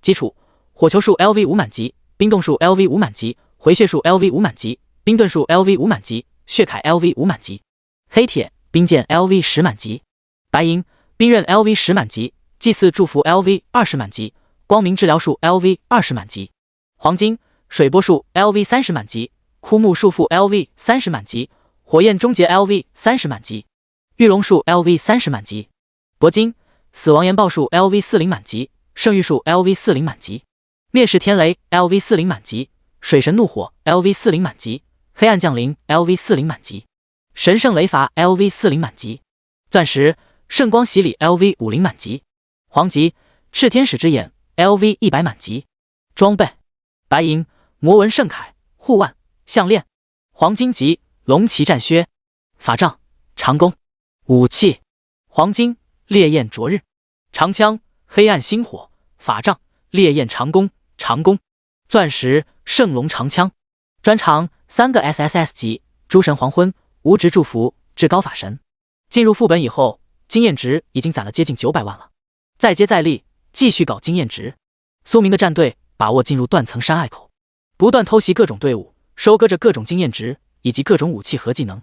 Speaker 1: 基础火球术 LV5满级，冰冻术 LV5满级，回血术 LV5满级，冰盾术 LV5满级，血铠 LV5满级，黑铁冰剑 LV10满级，白银冰刃 LV10满级，祭祀祝福 LV20满级，光明治疗术 LV20满级，黄金水波术 LV30满级，枯木束缚 LV30满级，火焰终结 LV30满级，御龙术 LV30满级，铂金死亡研报术 LV40满级，圣域术 LV40满级，灭世天雷 LV40满级，水神怒火 LV40满级，黑暗降临 LV40满级，神圣雷伐 LV40满级，钻石圣光洗礼 LV50满级，黄级炽天使之眼 LV100满级，装备白银魔纹圣铠护腕项链，黄金级龙旗战靴，法杖长弓，武器黄金烈焰灼日，长枪黑暗星火，法杖烈焰长弓长弓，钻石圣龙长枪，专长3个 SSS 级诸神黄昏无职祝福至高法神。进入副本以后，经验值已经攒了接近900万了，再接再厉，继续搞经验值。苏明的战队把握进入断层山隘口，不断偷袭各种队伍，收割着各种经验值以及各种武器和技能，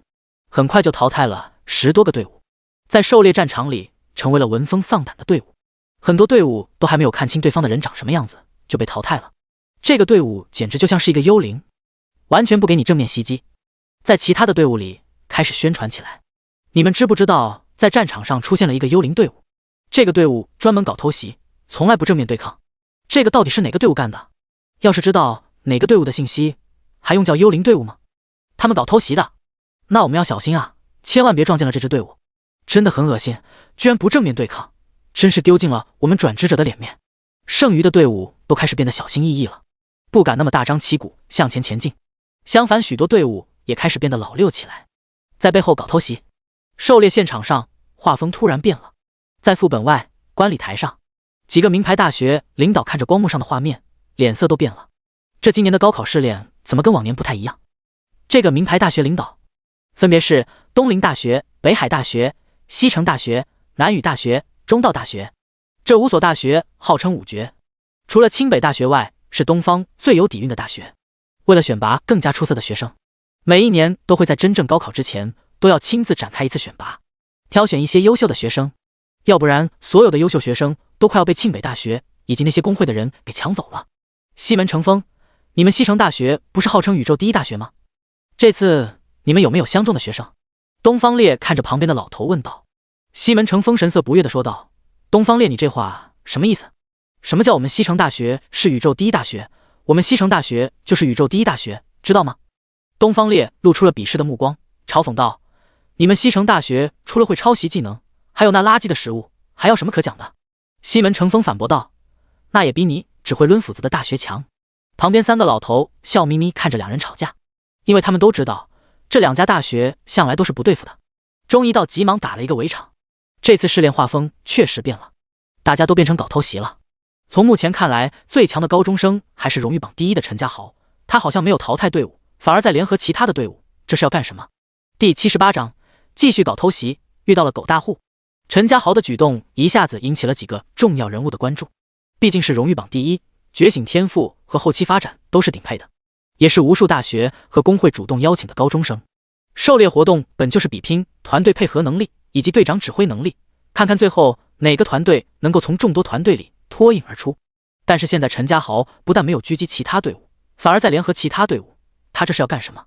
Speaker 1: 很快就淘汰了10多个队伍，在狩猎战场里成为了闻风丧胆的队伍。很多队伍都还没有看清对方的人长什么样子就被淘汰了，这个队伍简直就像是一个幽灵，完全不给你正面袭击。在其他的队伍里开始宣传起来，你们知不知道在战场上出现了一个幽灵队伍？这个队伍专门搞偷袭，从来不正面对抗。这个到底是哪个队伍干的？要是知道哪个队伍的信息，还用叫幽灵队伍吗？他们搞偷袭的，那我们要小心啊，千万别撞见了这支队伍。真的很恶心，居然不正面对抗，真是丢尽了我们转职者的脸面。剩余的队伍都开始变得小心翼翼了，不敢那么大张旗鼓向前前进。相反，许多队伍也开始变得老溜起来，在背后搞偷袭。狩猎现场上画风突然变了，在副本外观礼台上，几个名牌大学领导看着光幕上的画面，脸色都变了。这今年的高考试炼怎么跟往年不太一样？这个名牌大学领导分别是东林大学、北海大学、西城大学、南语大学、中道大学。这5所大学号称5绝，除了清北大学外，是东方最有底蕴的大学。为了选拔更加出色的学生，每一年都会在真正高考之前都要亲自展开一次选拔，挑选一些优秀的学生，要不然所有的优秀学生都快要被庆北大学以及那些工会的人给抢走了。西门成风，你们西城大学不是号称宇宙第1大学吗？这次你们有没有相中的学生？东方烈看着旁边的老头问道。西门成风神色不悦地说道：东方烈，你这话什么意思？什么叫我们西城大学是宇宙第1大学？我们西城大学就是宇宙第1大学，知道吗？东方烈露出了鄙视的目光，嘲讽道：你们西城大学除了会抄袭技能，还有那垃圾的食物，还要什么可讲的？西门成风反驳道：那也比你只会抡斧子的大学强。旁边3个老头笑眯眯看着两人吵架，因为他们都知道这2家大学向来都是不对付的。钟一道急忙打了一个围场，这次试炼画风确实变了，大家都变成搞偷袭了。从目前看来，最强的高中生还是荣誉榜第一的陈家豪，他好像没有淘汰队伍，反而在联合其他的队伍，这是要干什么？第78章，继续搞偷袭，遇到了狗大户。陈家豪的举动一下子引起了几个重要人物的关注，毕竟是荣誉榜第一，觉醒天赋和后期发展都是顶配的，也是无数大学和工会主动邀请的高中生。狩猎活动本就是比拼团队配合能力以及队长指挥能力，看看最后哪个团队能够从众多团队里脱颖而出。但是现在陈家豪不但没有狙击其他队伍，反而在联合其他队伍，他这是要干什么？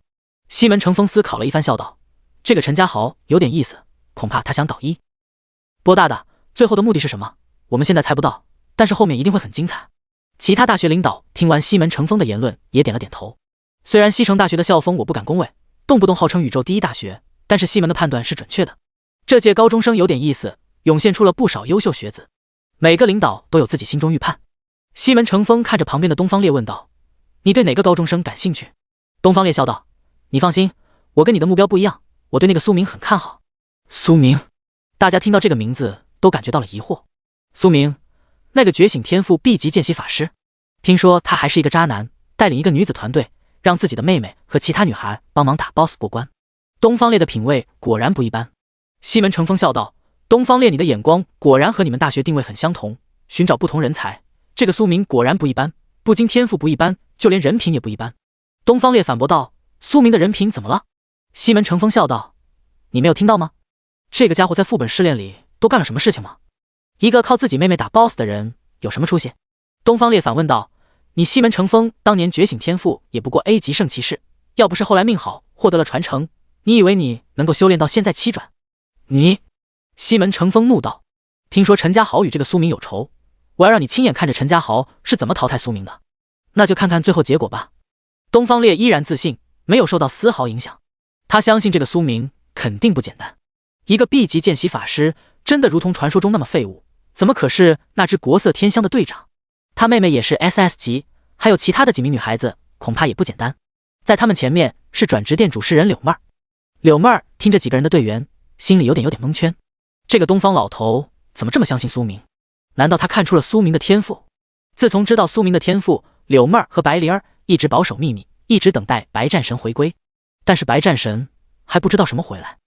Speaker 1: 西门成风思考了一番，笑道：“这个陈家豪有点意思，恐怕他想搞一波大的。最后的目的是什么？我们现在猜不到，但是后面一定会很精彩。”其他大学领导听完西门成风的言论，也点了点头。虽然西城大学的校风我不敢恭维，动不动号称宇宙第一大学，但是西门的判断是准确的。这届高中生有点意思，涌现出了不少优秀学子，每个领导都有自己心中预判。西门成风看着旁边的东方烈问道：“你对哪个高中生感兴趣？”东方烈笑道：“你放心，我跟你的目标不一样，我对那个苏明很看好。”苏明，大家听到这个名字都感觉到了疑惑。苏明，那个觉醒天赋 B 级见习法师，听说他还是一个渣男，带领一个女子团队，让自己的妹妹和其他女孩帮忙打 BOSS 过关。东方烈的品味果然不一般。西门成风笑道：“东方烈，你的眼光果然和你们大学定位很相同，寻找不同人才。这个苏明果然不一般，不仅天赋不一般，就连人品也不一般。”东方烈反驳道：“苏明的人品怎么了？”西门成风笑道：“你没有听到吗？这个家伙在副本试炼里都干了什么事情吗？一个靠自己妹妹打 BOSS 的人有什么出息？”东方烈反问道：“你西门成风当年觉醒天赋也不过 A 级圣骑士，要不是后来命好获得了传承，你以为你能够修炼到现在7转？你……”西门成风怒道：“听说陈家豪与这个苏明有仇，我要让你亲眼看着陈家豪是怎么淘汰苏明的，那就看看最后结果吧。”东方烈依然自信，没有受到丝毫影响。他相信这个苏明肯定不简单，一个 B 级见习法师真的如同传说中那么废物，怎么可是那支国色天香的队长？他妹妹也是 SS 级，还有其他的几名女孩子，恐怕也不简单。在他们前面是转职店主事人柳妹儿。柳妹儿听着几个人的队员，心里有点蒙圈。这个东方老头怎么这么相信苏明？难道他看出了苏明的天赋？自从知道苏明的天赋，柳妹儿和白灵儿一直保守秘密，一直等待白战神回归。但是白战神还不知道什么回来，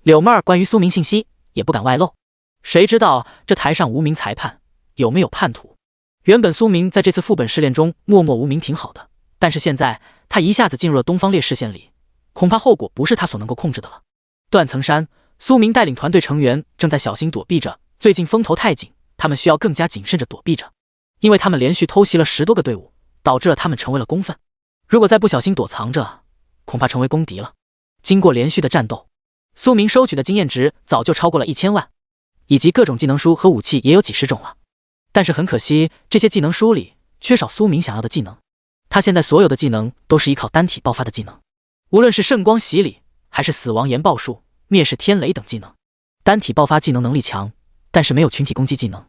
Speaker 1: 柳妹儿关于苏明信息也不敢外露。谁知道这台上无名裁判有没有叛徒？原本苏明在这次副本试炼中默默无名挺好的，但是现在他一下子进入了东方烈视线里，恐怕后果不是他所能够控制的了。断层山，苏明带领团队成员正在小心躲避着，最近风头太紧，他们需要更加谨慎着躲避着，因为他们连续偷袭了10多个队伍，导致了他们成为了公愤。如果再不小心躲藏着，恐怕成为公敌了。经过连续的战斗，苏明收取的经验值早就超过了1000万，以及各种技能书和武器也有几十种了。但是很可惜，这些技能书里缺少苏明想要的技能。他现在所有的技能都是依靠单体爆发的技能，无论是圣光洗礼，还是死亡研报术、灭世天雷等技能，单体爆发技能能力强，但是没有群体攻击技能。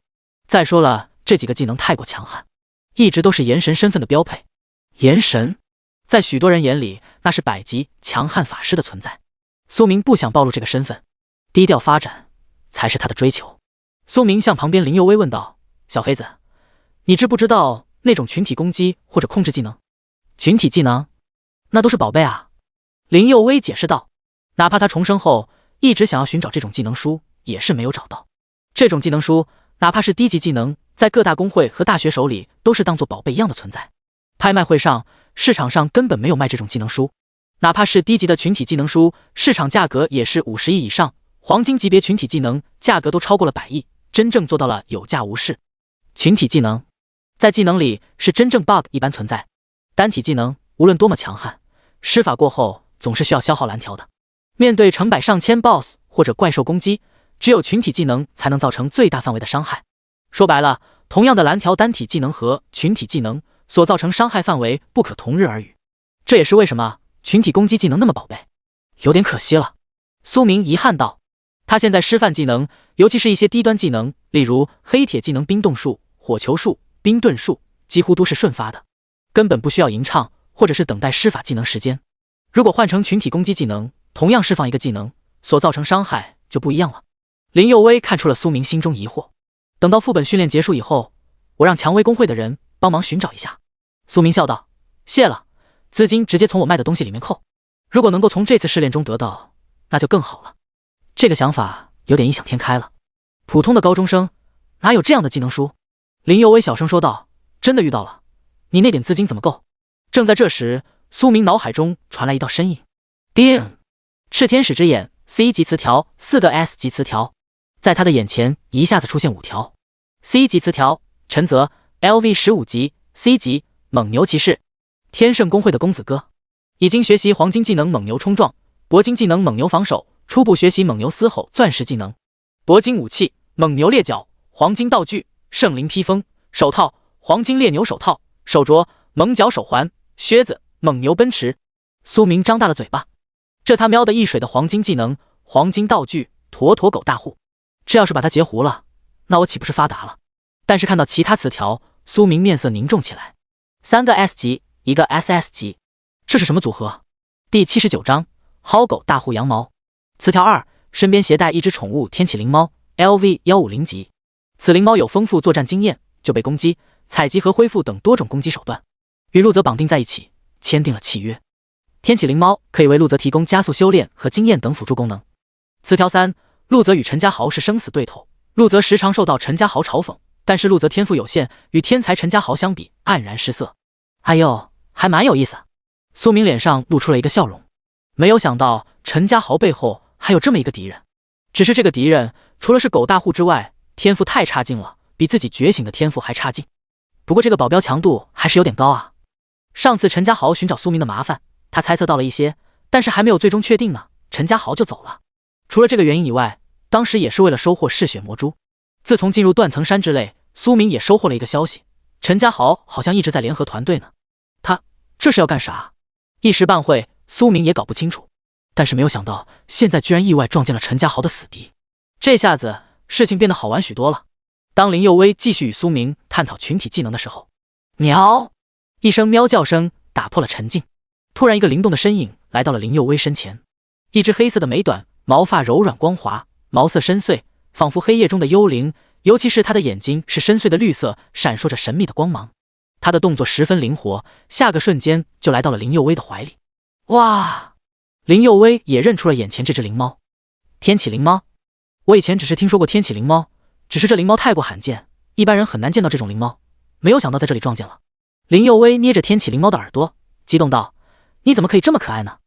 Speaker 1: 再说了，这几个技能太过强悍，一直都是炎神身份的标配。炎神在许多人眼里，那是百级强悍法师的存在。苏明不想暴露这个身份，低调发展才是他的追求。苏明向旁边林佑威问道：“小黑子，你知不知道那种群体攻击或者控制技能？”“群体技能？那都是宝贝啊。”林佑威解释道。哪怕他重生后一直想要寻找这种技能书，也是没有找到。这种技能书，哪怕是低级技能，在各大公会和大学手里都是当作宝贝一样的存在。拍卖会上、市场上根本没有卖这种技能书，哪怕是低级的群体技能书，市场价格也是50亿以上，黄金级别群体技能价格都超过了100亿，真正做到了有价无市。群体技能在技能里是真正 bug 一般存在，单体技能无论多么强悍，施法过后总是需要消耗蓝条的。面对成百上千 BOSS 或者怪兽攻击，只有群体技能才能造成最大范围的伤害。说白了，同样的蓝条单体技能和群体技能所造成伤害范围不可同日而语。这也是为什么群体攻击技能那么宝贝，有点可惜了。苏明遗憾道。他现在师范技能，尤其是一些低端技能，例如黑铁技能冰冻术、火球术、冰盾术，几乎都是瞬发的，根本不需要吟唱或者是等待施法技能时间。如果换成群体攻击技能，同样释放一个技能，所造成伤害就不一样了。林佑威看出了苏明心中疑惑。等到副本训练结束以后，我让蔷薇公会的人帮忙寻找一下。苏明笑道：谢了，资金直接从我卖的东西里面扣，如果能够从这次试炼中得到，那就更好了。这个想法有点异想天开了，普通的高中生哪有这样的技能书？林佑威小声说道：真的遇到了，你那点资金怎么够？正在这时，苏明脑海中传来一道声音：叮！炽天使之眼 C 级词条，4个 S 级词条，在他的眼前一下子出现5条。C 级词条：陈泽 LV 15级 C 级猛牛骑士，天圣公会的公子哥，已经学习黄金技能猛牛冲撞，铂金技能猛牛防守，初步学习猛牛嘶吼，钻石技能，铂金武器猛牛猎角，黄金道具圣灵披风，手套黄金猎牛手套，手镯猛角手环，靴子猛牛奔驰。苏明张大了嘴巴，这他喵的一水的黄金技能，黄金道具妥妥狗大户，这要是把他截胡了，那我岂不是发达了？但是看到其他词条，苏明面色凝重起来。3个 S 级，1个 SS 级，这是什么组合？第79章薅狗大户羊毛。词条2，身边携带一只宠物天启灵猫 LV 150级，此灵猫有丰富作战经验，就被攻击、采集和恢复等多种攻击手段，与陆泽绑定在一起，签订了契约。天启灵猫可以为陆泽提供加速修炼和经验等辅助功能。词条3，陆泽与陈家豪是生死对头，陆泽时常受到陈家豪嘲讽，但是陆泽天赋有限，与天才陈家豪相比黯然失色。哎呦，还蛮有意思。苏明脸上露出了一个笑容，没有想到陈家豪背后还有这么一个敌人，只是这个敌人除了是狗大户之外，天赋太差劲了，比自己觉醒的天赋还差劲。不过这个保镖强度还是有点高啊。上次陈家豪寻找苏明的麻烦，他猜测到了一些，但是还没有最终确定呢，陈家豪就走了。除了这个原因以外，当时也是为了收获嗜血魔珠。自从进入断层山之类，苏明也收获了一个消息，陈家豪好像一直在联合团队呢。他这是要干啥？一时半会苏明也搞不清楚，但是没有想到现在居然意外撞见了陈家豪的死敌，这下子事情变得好玩许多了。当林佑威继续与苏明探讨群体技能的时候，喵！一声喵叫声打破了沉静。突然一个灵动的身影来到了林佑威身前，一只黑色的美短，毛发柔软光滑，毛色深邃，仿佛黑夜中的幽灵，尤其是他的眼睛是深邃的绿色，闪烁着神秘的光芒。他的动作十分灵活，下个瞬间就来到了林佑威的怀里。哇！林佑威也认出了眼前这只灵猫，天启灵猫。我以前只是听说过天启灵猫，只是这灵猫太过罕见，一般人很难见到这种灵猫，没有想到在这里撞见了。林佑威捏着天启灵猫的耳朵，激动道：你怎么可以这么可爱呢？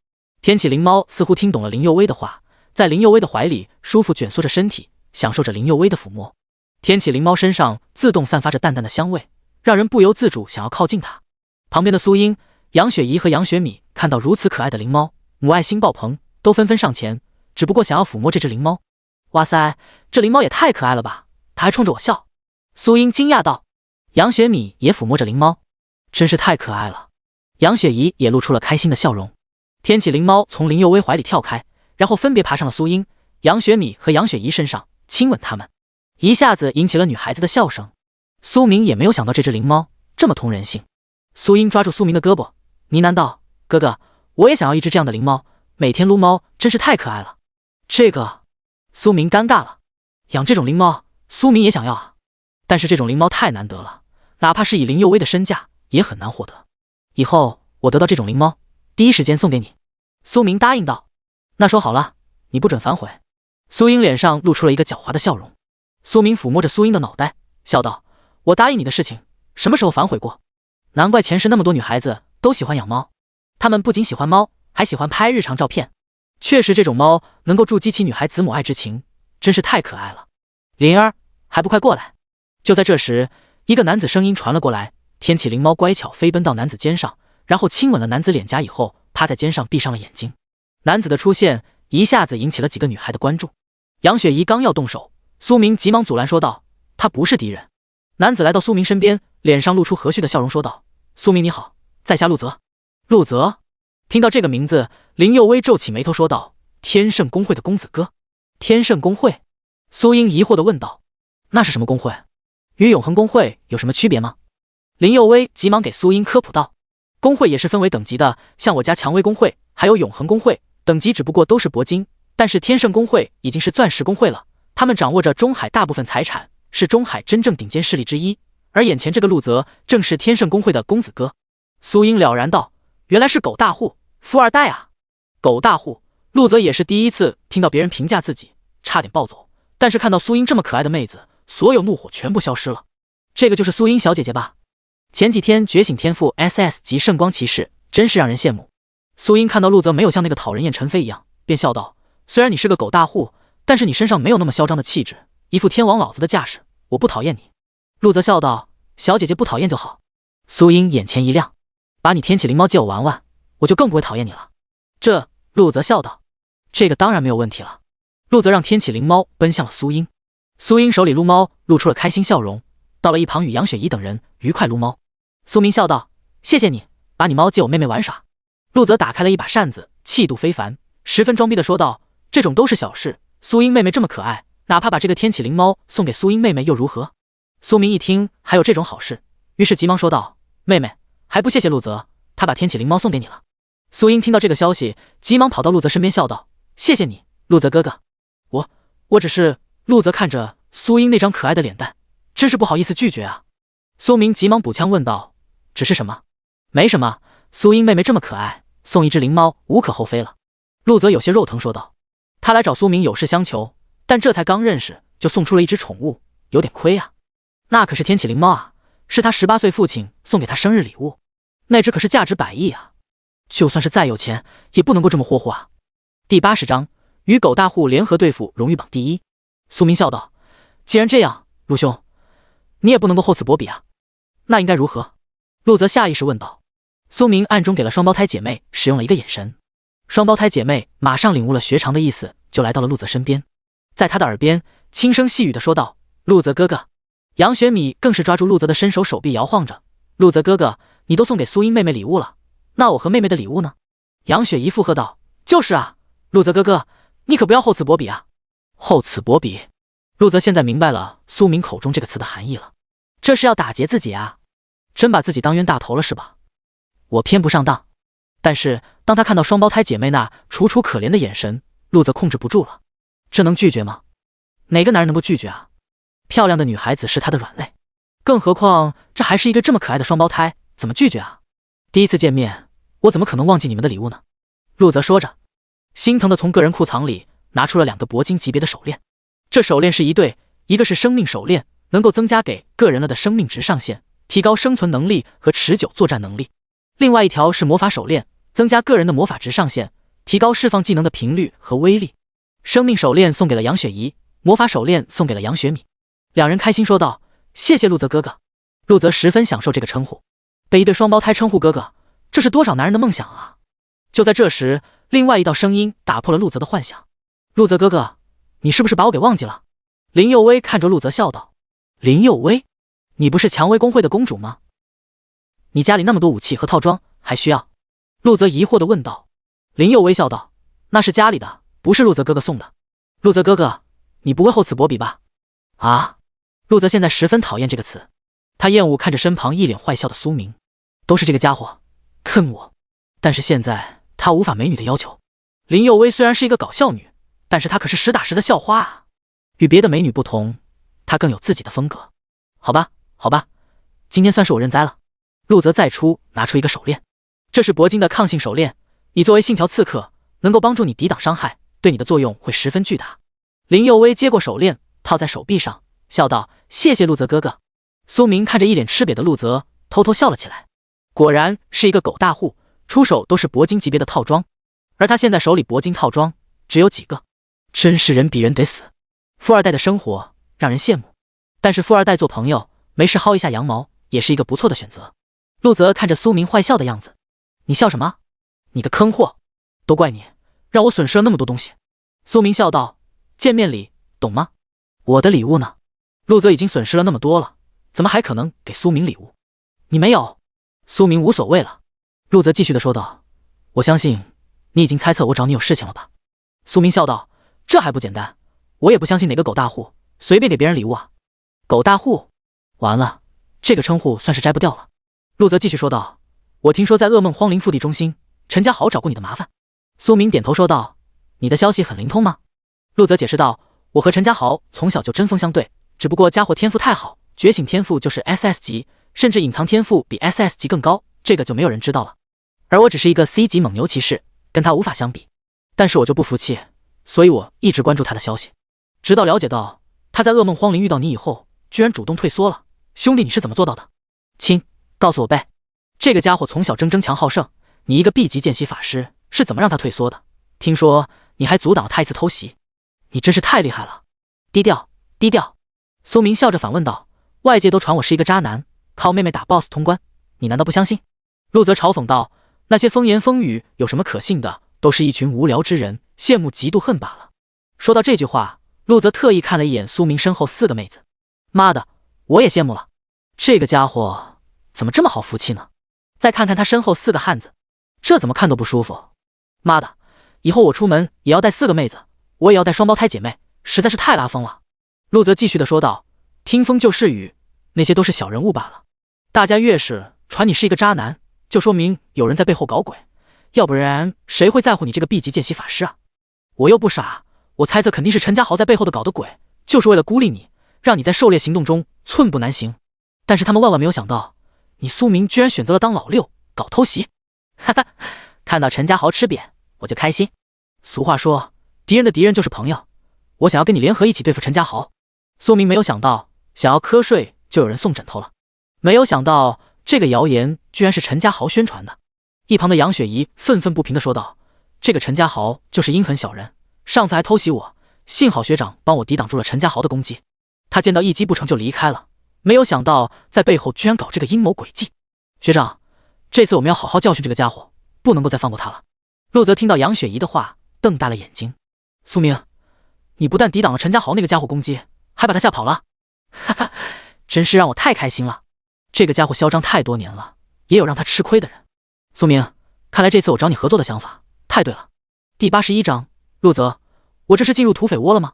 Speaker 1: 天启灵猫似乎听懂了林佑威的话，在林佑威的怀里舒服蜷缩着身体，享受着林佑威的抚摸。天启灵猫身上自动散发着淡淡的香味，让人不由自主想要靠近它。旁边的苏英、杨雪怡和杨雪米看到如此可爱的灵猫，母爱心爆棚，都纷纷上前，只不过想要抚摸这只灵猫。哇塞，这灵猫也太可爱了吧，它还冲着我笑。苏英惊讶道。杨雪米也抚摸着灵猫，真是太可爱了。杨雪怡也露出了开心的笑容。天启灵猫从林佑威怀里跳开，然后分别爬上了苏英、杨雪米和杨雪怡身上，亲吻他们，一下子引起了女孩子的笑声。苏明也没有想到这只灵猫这么通人性。苏英抓住苏明的胳膊，呢喃道：哥哥，我也想要一只这样的灵猫，每天撸猫真是太可爱了。这个苏明尴尬了，养这种灵猫苏明也想要啊，但是这种灵猫太难得了，哪怕是以林佑威的身价也很难获得。以后我得到这种灵猫，第一时间送给你。苏明答应道。那说好了，你不准反悔。苏英脸上露出了一个狡猾的笑容。苏明抚摸着苏英的脑袋，笑道：我答应你的事情，什么时候反悔过？难怪前世那么多女孩子都喜欢养猫，她们不仅喜欢猫，还喜欢拍日常照片。确实这种猫能够筑基起女孩子母爱之情，真是太可爱了。灵儿，还不快过来！就在这时，一个男子声音传了过来。天启灵猫乖巧飞奔到男子肩上，然后亲吻了男子脸颊以后，趴在肩上闭上了眼睛。男子的出现一下子引起了几个女孩的关注。杨雪怡刚要动手，苏明急忙阻拦说道：他不是敌人。男子来到苏明身边，脸上露出和煦的笑容说道：苏明你好，在下陆泽。陆泽？听到这个名字，林佑威皱起眉头说道：天圣公会的公子哥。天圣公会？苏英疑惑地问道：那是什么公会？与永恒公会有什么区别吗？林佑威急忙给苏英科普道：公会也是分为等级的，像我家蔷薇公会还有永恒公会，等级只不过都是铂金，但是天圣公会已经是钻石公会了，他们掌握着中海大部分财产，是中海真正顶尖势力之一，而眼前这个陆泽正是天圣公会的公子哥。苏英了然道：“原来是狗大户，富二代啊！”狗大户，陆泽也是第一次听到别人评价自己，差点暴走。但是看到苏英这么可爱的妹子，所有怒火全部消失了。这个就是苏英小姐姐吧？前几天觉醒天赋 SS 级圣光骑士，真是让人羡慕。苏英看到陆泽没有像那个讨人厌陈飞一样，便笑道：“虽然你是个狗大户，但是你身上没有那么嚣张的气质，一副天王老子的架势，我不讨厌你。”陆泽笑道：“小姐姐不讨厌就好。”苏英眼前一亮：“把你天启灵猫借我玩玩，我就更不会讨厌你了。”这，陆泽笑道：“这个当然没有问题了。”陆泽让天启灵猫奔向了苏英，苏英手里撸猫露出了开心笑容，到了一旁与杨雪怡等人愉快撸猫。苏明笑道：“谢谢你，把你猫借我妹妹玩耍。”陆泽打开了一把扇子，气度非凡，十分装逼的说道：“这种都是小事，苏英妹妹这么可爱，哪怕把这个天启灵猫送给苏英妹妹又如何？”苏明一听还有这种好事，于是急忙说道：“妹妹，还不谢谢陆泽，他把天启灵猫送给你了。”苏英听到这个消息，急忙跑到陆泽身边笑道：“谢谢你，陆泽哥哥。我只是……”陆泽看着苏英那张可爱的脸蛋，真是不好意思拒绝啊。苏明急忙补枪问道：“只是什么？”“没什么，苏英妹妹这么可爱，送一只灵猫无可厚非了。”陆泽有些肉疼说道。他来找苏明有事相求，但这才刚认识就送出了一只宠物，有点亏啊。那可是天启灵猫啊，是他18岁父亲送给他生日礼物，那只可是价值100亿啊，就算是再有钱也不能够这么霍霍啊。第80章与狗大户联合对付荣誉榜第一。苏明笑道：“既然这样，陆兄，你也不能够厚此薄彼啊。那应该如何？”陆泽下意识问道。苏明暗中给了双胞胎姐妹使用了一个眼神，双胞胎姐妹马上领悟了学长的意思，就来到了陆泽身边，在他的耳边轻声细语的说道：“陆泽哥哥。”杨雪米更是抓住陆泽的伸手，手臂摇晃着：“陆泽哥哥，你都送给苏英妹妹礼物了，那我和妹妹的礼物呢？”杨雪怡附和道：“就是啊，陆泽哥哥，你可不要厚此薄彼啊。”厚此薄彼，陆泽现在明白了苏明口中这个词的含义了，这是要打劫自己啊，真把自己当冤大头了是吧？我偏不上当。但是当他看到双胞胎姐妹那楚楚可怜的眼神，陆泽控制不住了，这能拒绝吗？哪个男人能够拒绝啊？漂亮的女孩子是他的软肋，更何况这还是一对这么可爱的双胞胎，怎么拒绝啊？第一次见面，我怎么可能忘记你们的礼物呢？陆泽说着，心疼的从个人库藏里拿出了2个铂金级别的手链，这手链是一对，一个是生命手链，能够增加给个人了的生命值上限，提高生存能力和持久作战能力；另外一条是魔法手链，增加个人的魔法值上限，提高释放技能的频率和威力。生命手链送给了杨雪怡，魔法手链送给了杨雪米。两人开心说道：“谢谢陆泽哥哥。”陆泽十分享受这个称呼，被一对双胞胎称呼哥哥，这是多少男人的梦想啊！就在这时，另外一道声音打破了陆泽的幻想：“陆泽哥哥，你是不是把我给忘记了？”林佑薇看着陆泽笑道：“林佑薇，你不是蔷薇公会的公主吗？你家里那么多武器和套装，还需要？”陆泽疑惑地问道。林佑薇笑道：“那是家里的，不是陆泽哥哥送的。陆泽哥哥，你不会厚此薄彼吧？”啊！陆泽现在十分讨厌这个词，他厌恶看着身旁一脸坏笑的苏明，都是这个家伙坑我。但是现在他无法美女的要求。林佑薇虽然是一个搞笑女，但是她可是实打实的校花啊！与别的美女不同，她更有自己的风格。好吧，好吧，今天算是我认栽了。陆泽再拿出一个手链，这是铂金的抗性手链，你作为信条刺客，能够帮助你抵挡伤害，对你的作用会十分巨大。林佑薇接过手链，套在手臂上，笑道：“谢谢陆泽哥哥。”苏明看着一脸吃瘪的陆泽，偷偷笑了起来。果然是一个狗大户，出手都是铂金级别的套装，而他现在手里铂金套装只有几个，真是人比人得死。富二代的生活让人羡慕，但是富二代做朋友，没事薅一下羊毛也是一个不错的选择。陆泽看着苏明坏笑的样子：“你笑什么？你个坑货，都怪你，让我损失了那么多东西。”苏明笑道：“见面礼，懂吗？我的礼物呢？”陆泽已经损失了那么多了，怎么还可能给苏明礼物？你没有？苏明无所谓了。陆泽继续的说道：“我相信你已经猜测我找你有事情了吧？”苏明笑道：“这还不简单，我也不相信哪个狗大户随便给别人礼物啊。”狗大户，完了，这个称呼算是摘不掉了。陆泽继续说道：“我听说在噩梦荒陵腹地中心，陈家豪找过你的麻烦。”苏明点头说道：“你的消息很灵通吗？”陆泽解释道：“我和陈家豪从小就针锋相对，只不过家伙天赋太好，觉醒天赋就是 SS 级，甚至隐藏天赋比 SS 级更高，这个就没有人知道了。而我只是一个 C 级猛牛骑士，跟他无法相比。但是我就不服气，所以我一直关注他的消息，直到了解到他在噩梦荒林遇到你以后，居然主动退缩了。兄弟，你是怎么做到的？亲，告诉我呗。这个家伙从小争强好胜，你一个 B 级见习法师是怎么让他退缩的？听说你还阻挡了他一次偷袭，你真是太厉害了。低调，低调。苏明笑着反问道：外界都传我是一个渣男，靠妹妹打 BOSS 通关，你难道不相信？陆泽嘲讽道：那些风言风语有什么可信的，都是一群无聊之人，羡慕嫉妒恨罢了。说到这句话，陆泽特意看了一眼苏明身后4个妹子，妈的，我也羡慕了。这个家伙怎么这么好福气呢？再看看他身后4个汉子，这怎么看都不舒服。妈的，以后我出门也要带4个妹子，我也要带双胞胎姐妹，实在是太拉风了。陆泽继续的说道：听风就是雨，那些都是小人物罢了。大家越是传你是一个渣男，就说明有人在背后搞鬼，要不然谁会在乎你这个 B 级见习法师啊？我又不傻，我猜测肯定是陈家豪在背后的搞的鬼，就是为了孤立你，让你在狩猎行动中寸步难行。但是他们万万没有想到，你苏明居然选择了当老六，搞偷袭。哈哈，看到陈家豪吃瘪，我就开心。俗话说，敌人的敌人就是朋友，我想要跟你联合一起对付陈家豪。苏明没有想到，想要瞌睡就有人送枕头了。没有想到，这个谣言居然是陈家豪宣传的。一旁的杨雪怡愤愤不平地说道：这个陈家豪就是阴狠小人，上次还偷袭我，幸好学长帮我抵挡住了陈家豪的攻击。他见到一击不成就离开了，没有想到在背后居然搞这个阴谋诡计。学长，这次我们要好好教训这个家伙，不能够再放过他了。陆泽听到杨雪怡的话，瞪大了眼睛。苏明，你不但抵挡了陈家豪那个家伙攻击，还把他吓跑了。哈哈，真是让我太开心了。这个家伙嚣张太多年了，也有让他吃亏的人。苏明，看来这次我找你合作的想法太对了。第81章，陆泽，我这是进入土匪窝了吗？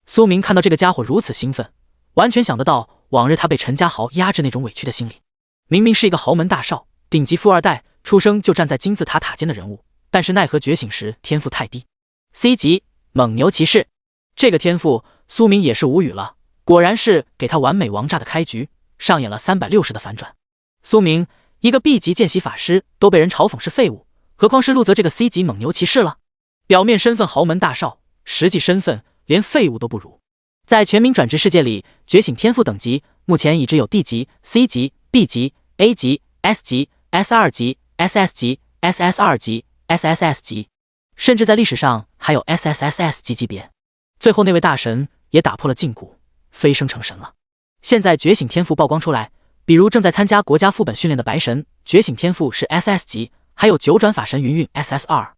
Speaker 1: 苏明看到这个家伙如此兴奋，完全想得到往日他被陈家豪压制那种委屈的心理。明明是一个豪门大少，顶级富二代，出生就站在金字塔塔尖的人物，但是奈何觉醒时天赋太低。C 级猛牛骑士，这个天赋苏明也是无语了，果然是给他完美王炸的开局，上演了360的反转。苏明一个 B 级见习法师都被人嘲讽是废物，何况是陆泽这个 C 级猛牛骑士了。表面身份豪门大少，实际身份连废物都不如。在全民转职世界里，觉醒天赋等级目前已知有 D 级、C 级、B 级、A 级、S 级、S2 级、SS 级、SS2 级、SSS 级，甚至在历史上还有 SSSS 级级别。最后那位大神也打破了禁锢，飞升成神了。现在觉醒天赋曝光出来，比如正在参加国家副本训练的白神，觉醒天赋是 SS 级，还有九转法神云云 SS2。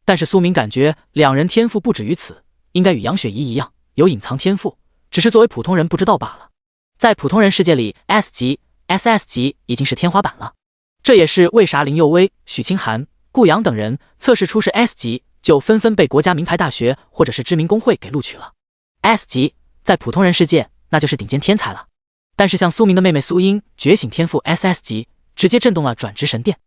Speaker 1: 但是苏明感觉两人天赋不止于此，应该与杨雪怡一样有隐藏天赋，只是作为普通人不知道罢了。在普通人世界里 S 级、SS 级已经是天花板了，这也是为啥林佑威、许清寒、顾阳等人测试出是 S 级就纷纷被国家名牌大学或者是知名工会给录取了。S 级在普通人世界那就是顶尖天才了，但是像苏明的妹妹苏英觉醒天赋 SS 级，直接震动了转职神殿，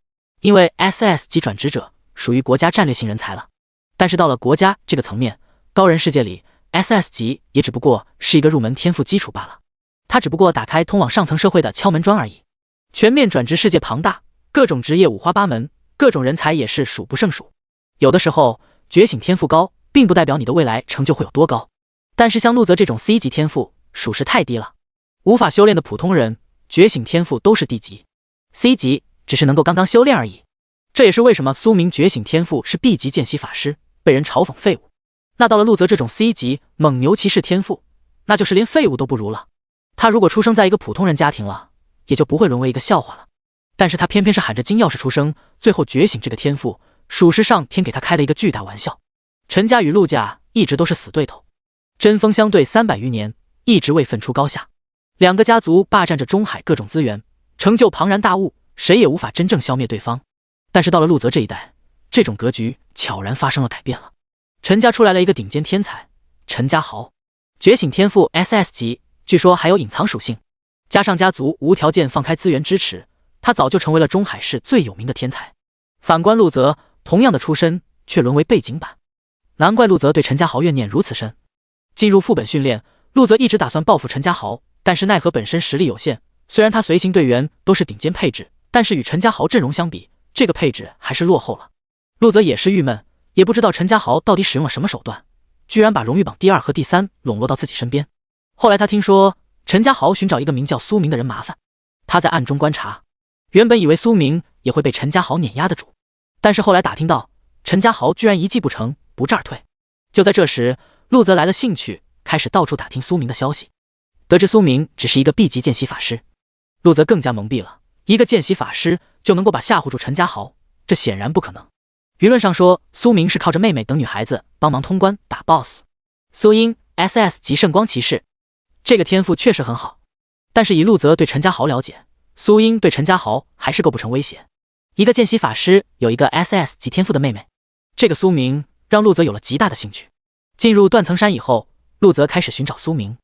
Speaker 1: 因为 SS 级转职者属于国家战略性人才了。但是到了国家这个层面，高人世界里 SS 级也只不过是一个入门天赋基础罢了，它只不过打开通往上层社会的敲门砖而已。全面转职世界庞大，各种职业五花八门，各种人才也是数不胜数。有的时候觉醒天赋高并不代表你的未来成就会有多高，但是像陆泽这种 C 级天赋属实太低了，无法修炼的普通人觉醒天赋都是 D 级， C 级只是能够刚刚修炼而已。这也是为什么苏明觉醒天赋是 B 级见习法师，被人嘲讽废物。那到了陆泽这种 C 级猛牛骑士天赋，那就是连废物都不如了。他如果出生在一个普通人家庭了，也就不会沦为一个笑话了。但是他偏偏是喊着金钥匙出生，最后觉醒这个天赋，属实上天给他开了一个巨大玩笑。陈家与陆家一直都是死对头，针锋相对300余年，一直未分出高下。两个家族霸占着中海各种资源，成就庞然大物，谁也无法真正消灭对方。但是到了陆泽这一代，这种格局悄然发生了改变了。陈家出来了一个顶尖天才陈家豪，觉醒天赋 SS 级，据说还有隐藏属性，加上家族无条件放开资源支持，他早就成为了中海市最有名的天才。反观陆泽，同样的出身却沦为背景板，难怪陆泽对陈家豪怨念如此深。进入副本训练，陆泽一直打算报复陈家豪，但是奈何本身实力有限，虽然他随行队员都是顶尖配置，但是与陈家豪阵容相比，这个配置还是落后了。陆泽也是郁闷，也不知道陈家豪到底使用了什么手段，居然把荣誉榜第2和第3笼络到自己身边。后来他听说陈家豪寻找一个名叫苏明的人麻烦，他在暗中观察，原本以为苏明也会被陈家豪碾压得住，但是后来打听到陈家豪居然一计不成，不战而退。就在这时，陆泽来了兴趣，开始到处打听苏明的消息。得知苏明只是一个 B 级见习法师，陆泽更加懵逼了，一个见习法师就能够把吓唬住陈家豪，这显然不可能。舆论上说苏明是靠着妹妹等女孩子帮忙通关打 BOSS。 苏英 SS 级圣光骑士，这个天赋确实很好，但是以陆泽对陈家豪了解，苏英对陈家豪还是构不成威胁。一个见习法师有一个 SS 级天赋的妹妹，这个苏明让陆泽有了极大的兴趣。进入断层山以后，陆泽开始寻找苏明。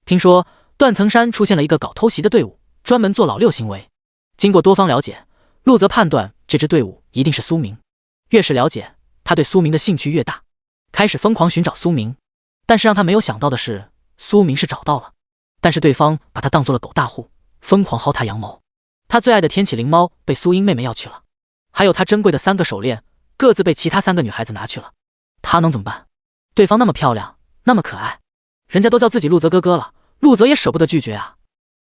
Speaker 1: 听说断层山出现了一个搞偷袭的队伍，专门做老六行为。经过多方了解，陆泽判断这支队伍一定是苏明。越是了解，他对苏明的兴趣越大，开始疯狂寻找苏明。但是让他没有想到的是，苏明是找到了，但是对方把他当做了狗大户，疯狂薅他羊毛。他最爱的天启灵猫被苏英妹妹要去了，还有他珍贵的3个手链各自被其他3个女孩子拿去了。他能怎么办？对方那么漂亮，那么可爱，人家都叫自己陆泽哥哥了，陆泽也舍不得拒绝啊。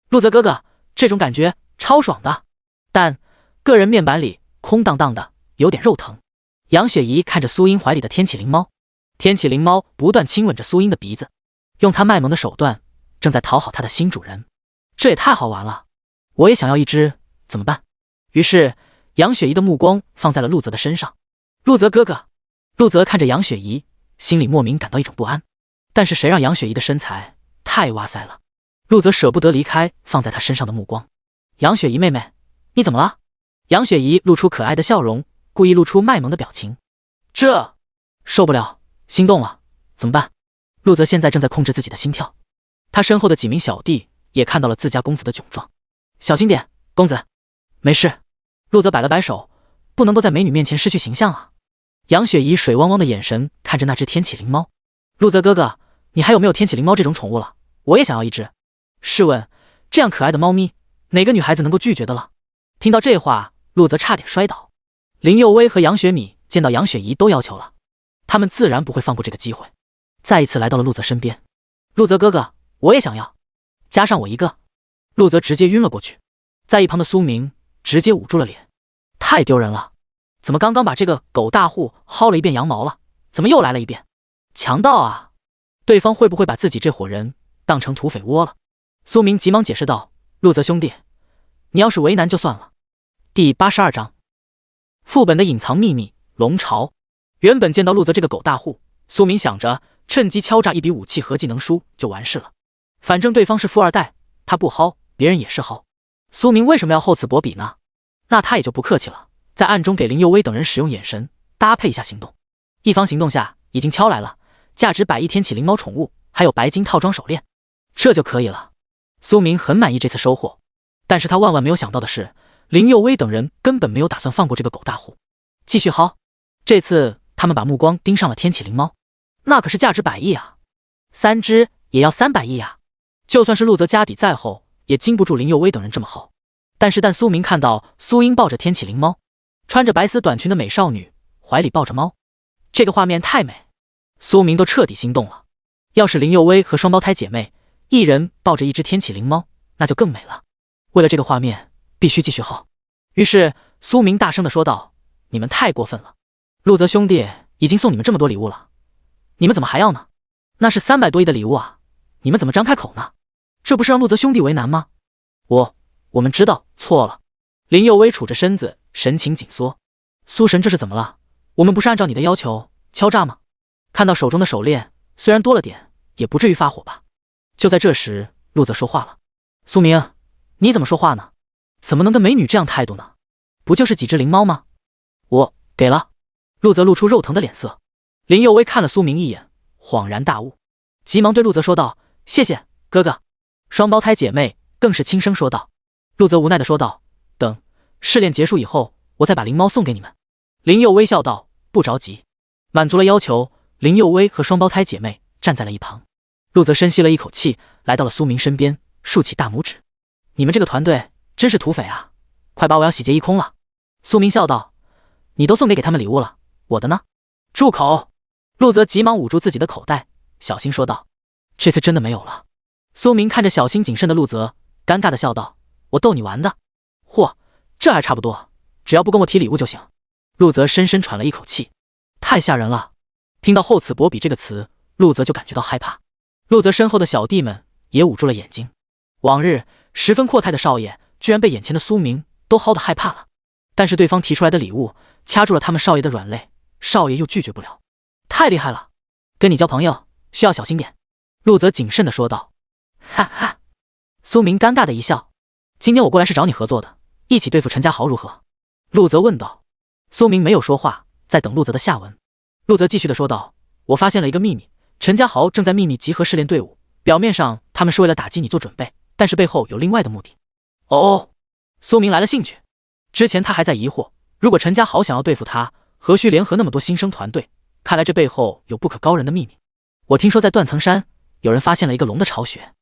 Speaker 1: 陆泽哥哥，这种感觉超爽的，但个人面板里空荡荡的，有点肉疼。杨雪怡看着苏英怀里的天启灵猫，天启灵猫不断亲吻着苏英的鼻子，用它卖萌的手段正在讨好它的新主人。这也太好玩了，我也想要一只，怎么办？于是杨雪怡的目光放在了陆泽的身上。陆泽哥哥，陆泽看着杨雪怡，心里莫名感到一种不安。但是谁让杨雪怡的身材太哇塞了，陆泽舍不得离开放在她身上的目光。杨雪怡妹妹，你怎么了？杨雪怡露出可爱的笑容，故意露出卖萌的表情。这受不了，心动了，怎么办？陆泽现在正在控制自己的心跳，他身后的几名小弟也看到了自家公子的窘状。小心点，公子。没事。陆泽摆了摆手，不能够在美女面前失去形象啊。杨雪怡水汪汪的眼神看着那只天启灵猫。陆泽哥哥，你还有没有天启灵猫这种宠物了？我也想要一只。试问这样可爱的猫咪，哪个女孩子能够拒绝的了？听到这话，陆泽差点摔倒。林佑威和杨雪米见到杨雪怡都要求了，他们自然不会放过这个机会，再一次来到了陆泽身边。陆泽哥哥，我也想要，加上我一个。陆泽直接晕了过去，在一旁的苏明直接捂住了脸，太丢人了，怎么刚刚把这个狗大户薅了一遍羊毛了，怎么又来了一遍？强盗啊！对方会不会把自己这伙人当成土匪窝了？苏明急忙解释道：陆泽兄弟，你要是为难就算了。第82章副本的隐藏秘密龙巢。原本见到陆泽这个狗大户，苏明想着趁机敲诈一笔武器和技能书就完事了，反正对方是富二代，他不薅别人也是薅。苏明为什么要厚此薄彼呢？那他也就不客气了，在暗中给林佑威等人使用眼神搭配一下行动。一方行动下已经敲来了价值100亿天启灵猫宠物，还有白金套装手链，这就可以了。苏明很满意这次收获，但是他万万没有想到的是，林佑威等人根本没有打算放过这个狗大户，继续薅。这次他们把目光盯上了天启灵猫，那可是价值100亿啊，3只也要300亿啊！就算是陆泽家底再厚，也经不住林佑威等人这么薅。但苏明看到苏英抱着天启灵猫，穿着白丝短裙的美少女，怀里抱着猫，这个画面太美，苏明都彻底心动了。要是林佑威和双胞胎姐妹一人抱着一只天启灵猫，那就更美了。为了这个画面，必须继续薅。于是苏明大声地说道：你们太过分了，陆泽兄弟已经送你们这么多礼物了，你们怎么还要呢？那是300多亿的礼物啊，你们怎么张开口呢？这不是让陆泽兄弟为难吗？我们知道错了。林佑威杵着身子，神情紧缩。苏神这是怎么了？我们不是按照你的要求敲诈吗？看到手中的手链，虽然多了点，也不至于发火吧？就在这时，陆泽说话了：苏明，你怎么说话呢？怎么能跟美女这样态度呢？不就是几只灵猫吗？我给了。陆泽露出肉疼的脸色。林佑威看了苏明一眼，恍然大悟，急忙对陆泽说道：谢谢哥哥。双胞胎姐妹更是轻声说道。陆泽无奈地说道：等试炼结束以后，我再把灵猫送给你们。林佑威笑道：不着急。满足了要求，林佑威和双胞胎姐妹站在了一旁。陆泽深吸了一口气，来到了苏明身边，竖起大拇指：“你们这个团队真是土匪啊！快把我要洗劫一空了！”苏明笑道：“你都送给他们礼物了，我的呢？”住口！陆泽急忙捂住自己的口袋，小心说道：“这次真的没有了。”苏明看着小心谨慎的陆泽，尴尬的笑道：“我逗你玩的。”“嚯，这还差不多，只要不跟我提礼物就行。”陆泽深深喘了一口气，太吓人了。听到厚此薄彼这个词，陆泽就感觉到害怕。陆泽身后的小弟们也捂住了眼睛。往日十分阔太的少爷，居然被眼前的苏明都薅得害怕了。但是对方提出来的礼物掐住了他们少爷的软肋，少爷又拒绝不了。太厉害了，跟你交朋友需要小心点。陆泽谨慎地说道。哈哈，苏明尴尬的一笑。今天我过来是找你合作的，一起对付陈家豪如何？陆泽问道。苏明没有说话，在等陆泽的下文。陆泽继续的说道：“我发现了一个秘密，陈家豪正在秘密集合试炼队伍，表面上他们是为了打击你做准备，但是背后有另外的目的。”哦，苏明来了兴趣。之前他还在疑惑，如果陈家豪想要对付他，何须联合那么多新生团队？看来这背后有不可告人的秘密。我听说在断层山有人发现了一个龙的巢穴，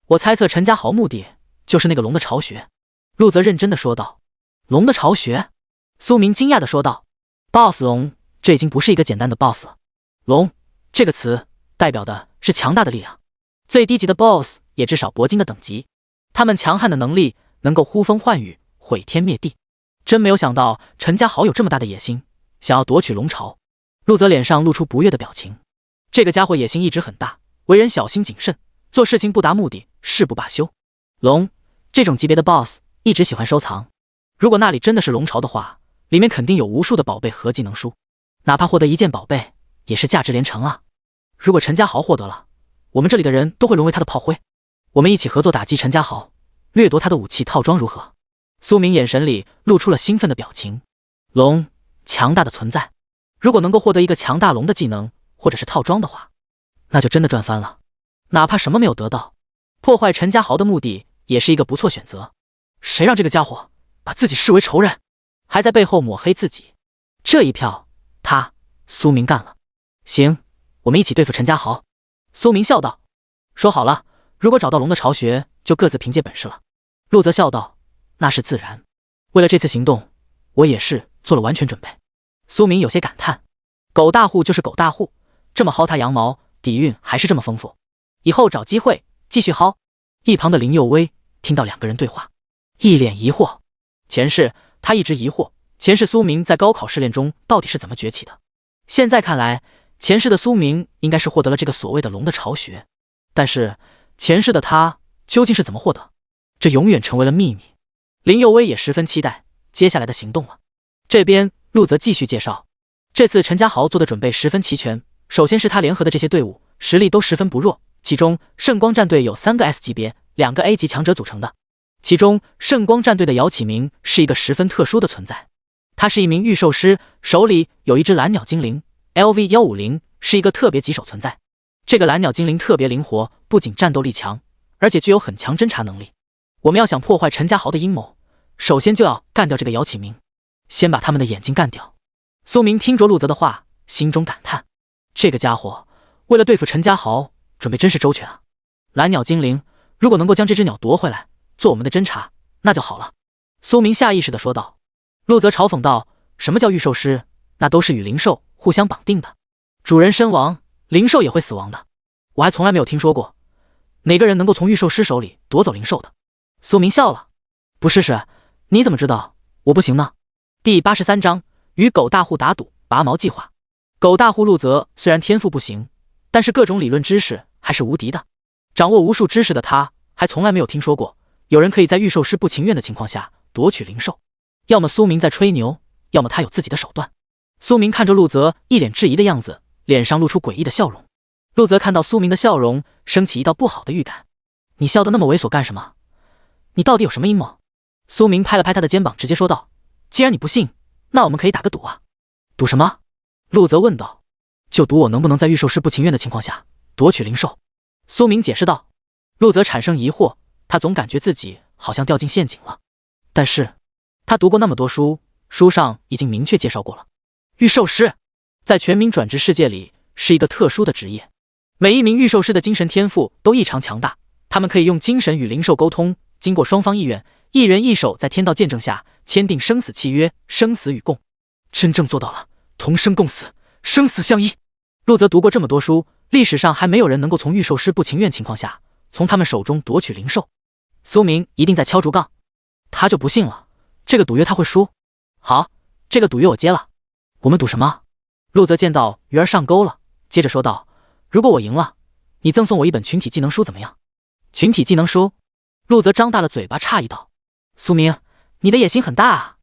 Speaker 1: 我猜测陈家豪目的就是那个龙的巢穴。陆泽认真的说道。龙的巢穴？苏明惊讶的说道。BOSS 龙，这已经不是一个简单的 BOSS 了。龙这个词代表的是强大的力量，最低级的 BOSS 也至少铂金的等级，他们强悍的能力能够呼风唤雨，毁天灭地。真没有想到陈家豪有这么大的野心，想要夺取龙巢。陆泽脸上露出不悦的表情。这个家伙野心一直很大，为人小心谨慎，做事情不达目的誓不罢休。龙这种级别的 BOSS 一直喜欢收藏，如果那里真的是龙巢的话，里面肯定有无数的宝贝和技能书，哪怕获得一件宝贝也是价值连城啊。如果陈家豪获得了，我们这里的人都会沦为他的炮灰。我们一起合作打击陈家豪，掠夺他的武器套装如何？苏明眼神里露出了兴奋的表情。龙，强大的存在，如果能够获得一个强大龙的技能或者是套装的话，那就真的赚翻了。哪怕什么没有得到，破坏陈家豪的目的也是一个不错选择。谁让这个家伙把自己视为仇人，还在背后抹黑自己？这一票他苏明干了。行，我们一起对付陈家豪。苏明笑道。说好了，如果找到龙的巢穴，就各自凭借本事了。陆泽笑道。那是自然，为了这次行动，我也是做了完全准备。苏明有些感叹，狗大户就是狗大户，这么薅他羊毛，底蕴还是这么丰富，以后找机会继续薅。一旁的林佑威听到两个人对话，一脸疑惑。前世他一直疑惑，前世苏明在高考试炼中到底是怎么崛起的。现在看来，前世的苏明应该是获得了这个所谓的龙的巢穴，但是前世的他究竟是怎么获得，这永远成为了秘密。林佑威也十分期待接下来的行动了。这边陆泽继续介绍，这次陈家豪做的准备十分齐全。首先是他联合的这些队伍实力都十分不弱，其中圣光战队有3个 S 级别，2个 A 级强者组成的。其中圣光战队的姚启明是一个十分特殊的存在，他是一名御兽师，手里有一只蓝鸟精灵 LV150， 是一个特别棘手存在。这个蓝鸟精灵特别灵活，不仅战斗力强，而且具有很强侦查能力。我们要想破坏陈家豪的阴谋，首先就要干掉这个姚启明，先把他们的眼睛干掉。苏明听着陆泽的话，心中感叹，这个家伙为了对付陈家豪准备真是周全啊。蓝鸟精灵如果能够将这只鸟夺回来做我们的侦察，那就好了。苏明下意识地说道。陆泽嘲讽道，什么叫御兽师？那都是与灵兽互相绑定的，主人身亡，灵兽也会死亡的。我还从来没有听说过哪个人能够从御兽师手里夺走灵兽的。苏明笑了，不试试你怎么知道我不行呢？第83章与狗大户打赌拔毛计划。狗大户陆泽虽然天赋不行，但是各种理论知识还是无敌的。掌握无数知识的他，还从来没有听说过有人可以在御兽师不情愿的情况下夺取灵兽。要么苏明在吹牛，要么他有自己的手段。苏明看着陆泽一脸质疑的样子，脸上露出诡异的笑容。陆泽看到苏明的笑容，升起一道不好的预感。你笑得那么猥琐干什么？你到底有什么阴谋？苏明拍了拍他的肩膀，直接说道，既然你不信，那我们可以打个赌啊。赌什么？陆泽问道。就赌我能不能在御兽师不情愿的情况下夺取灵兽。苏明解释道。陆泽产生疑惑，他总感觉自己好像掉进陷阱了。但是他读过那么多书，书上已经明确介绍过了，御兽师在全民转职世界里是一个特殊的职业，每一名御兽师的精神天赋都异常强大，他们可以用精神与灵兽沟通，经过双方意愿，一人一手在天道见证下签订生死契约，生死与共，真正做到了同生共死，生死相依。陆泽读过这么多书，历史上还没有人能够从御兽师不情愿情况下从他们手中夺取灵兽。苏明一定在敲竹杠，他就不信了，这个赌约他会输。好，这个赌约我接了。我们赌什么？陆泽见到鱼儿上钩了，接着说道，如果我赢了，你赠送我一本群体技能书怎么样？群体技能书？陆泽张大了嘴巴诧异道，苏明，你的野心很大啊，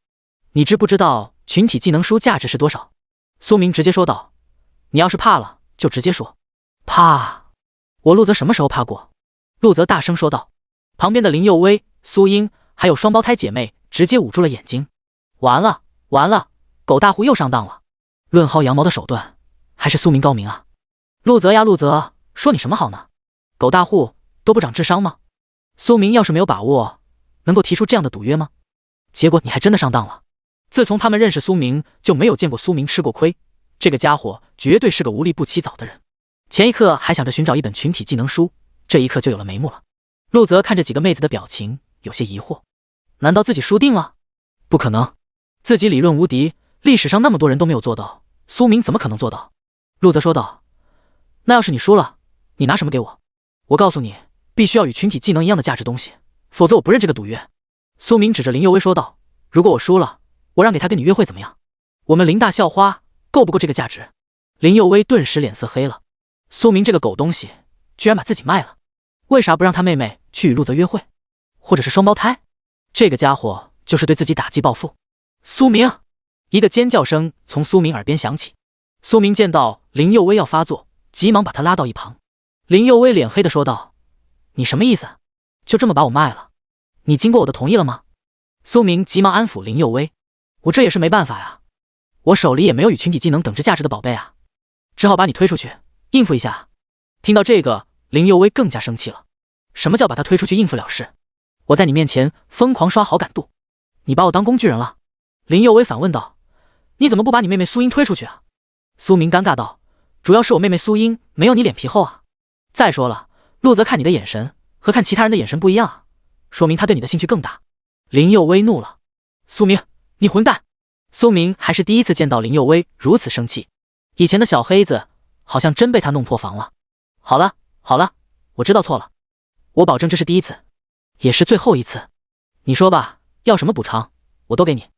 Speaker 1: 你知不知道群体技能书价值是多少？苏明直接说道，你要是怕了就直接说。怕？我陆泽什么时候怕过？陆泽大声说道。旁边的林佑薇、苏英还有双胞胎姐妹直接捂住了眼睛。完了完了，狗大户又上当了，论薅羊毛的手段还是苏明高明啊。陆泽呀陆泽，说你什么好呢？狗大户都不长智商吗？苏明要是没有把握能够提出这样的赌约吗？结果你还真的上当了。自从他们认识苏明，就没有见过苏明吃过亏，这个家伙绝对是个无利不起早的人。前一刻还想着寻找一本群体技能书，这一刻就有了眉目了。陆泽看着几个妹子的表情，有些疑惑，难道自己输定了？不可能，自己理论无敌，历史上那么多人都没有做到，苏明怎么可能做到？陆泽说道，那要是你输了，你拿什么给我？我告诉你，必须要与群体技能一样的价值东西，否则我不认这个赌约。苏明指着林佑薇说道，如果我输了，我让给他跟你约会怎么样？我们林大校花够不够这个价值？林佑薇顿时脸色黑了，苏明这个狗东西居然把自己卖了，为啥不让他妹妹去与陆泽约会，或者是双胞胎？这个家伙就是对自己打击报复。苏明！一个尖叫声从苏明耳边响起。苏明见到林佑薇要发作，急忙把他拉到一旁。林佑薇脸黑的说道，你什么意思？就这么把我卖了？你经过我的同意了吗？苏明急忙安抚林佑薇，我这也是没办法呀，我手里也没有与群体技能等值价值的宝贝啊，只好把你推出去应付一下。听到这个，林佑薇更加生气了，什么叫把他推出去应付了事？我在你面前疯狂刷好感度，你把我当工具人了？林佑薇反问道，你怎么不把你妹妹苏英推出去啊？苏明尴尬道，主要是我妹妹苏英没有你脸皮厚啊，再说了，陆泽看你的眼神和看其他人的眼神不一样啊，说明他对你的兴趣更大。林佑薇怒了，苏明，你混蛋！苏明还是第一次见到林佑薇如此生气，以前的小黑子好像真被他弄破防了。好了好了，我知道错了，我保证这是第一次，也是最后一次。你说吧，要什么补偿，我都给你。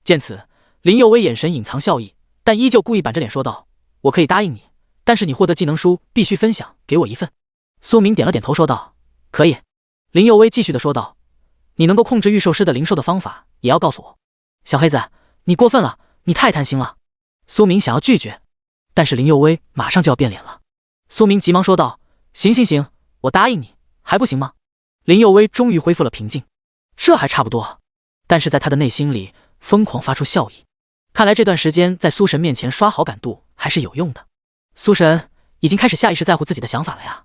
Speaker 1: 见此，林佑薇眼神隐藏笑意，但依旧故意板着脸说道，我可以答应你，但是你获得技能书必须分享给我一份。苏明点了点头说道，可以。林佑薇继续的说道，你能够控制御兽师的灵兽的方法也要告诉我。小黑子，你过分了，你太贪心了。苏明想要拒绝，但是林佑薇马上就要变脸了。苏明急忙说道，行行行，我答应你，还不行吗？林佑薇终于恢复了平静，这还差不多，但是在他的内心里疯狂发出笑意，看来这段时间在苏神面前刷好感度还是有用的。苏神已经开始下意识在乎自己的想法了呀，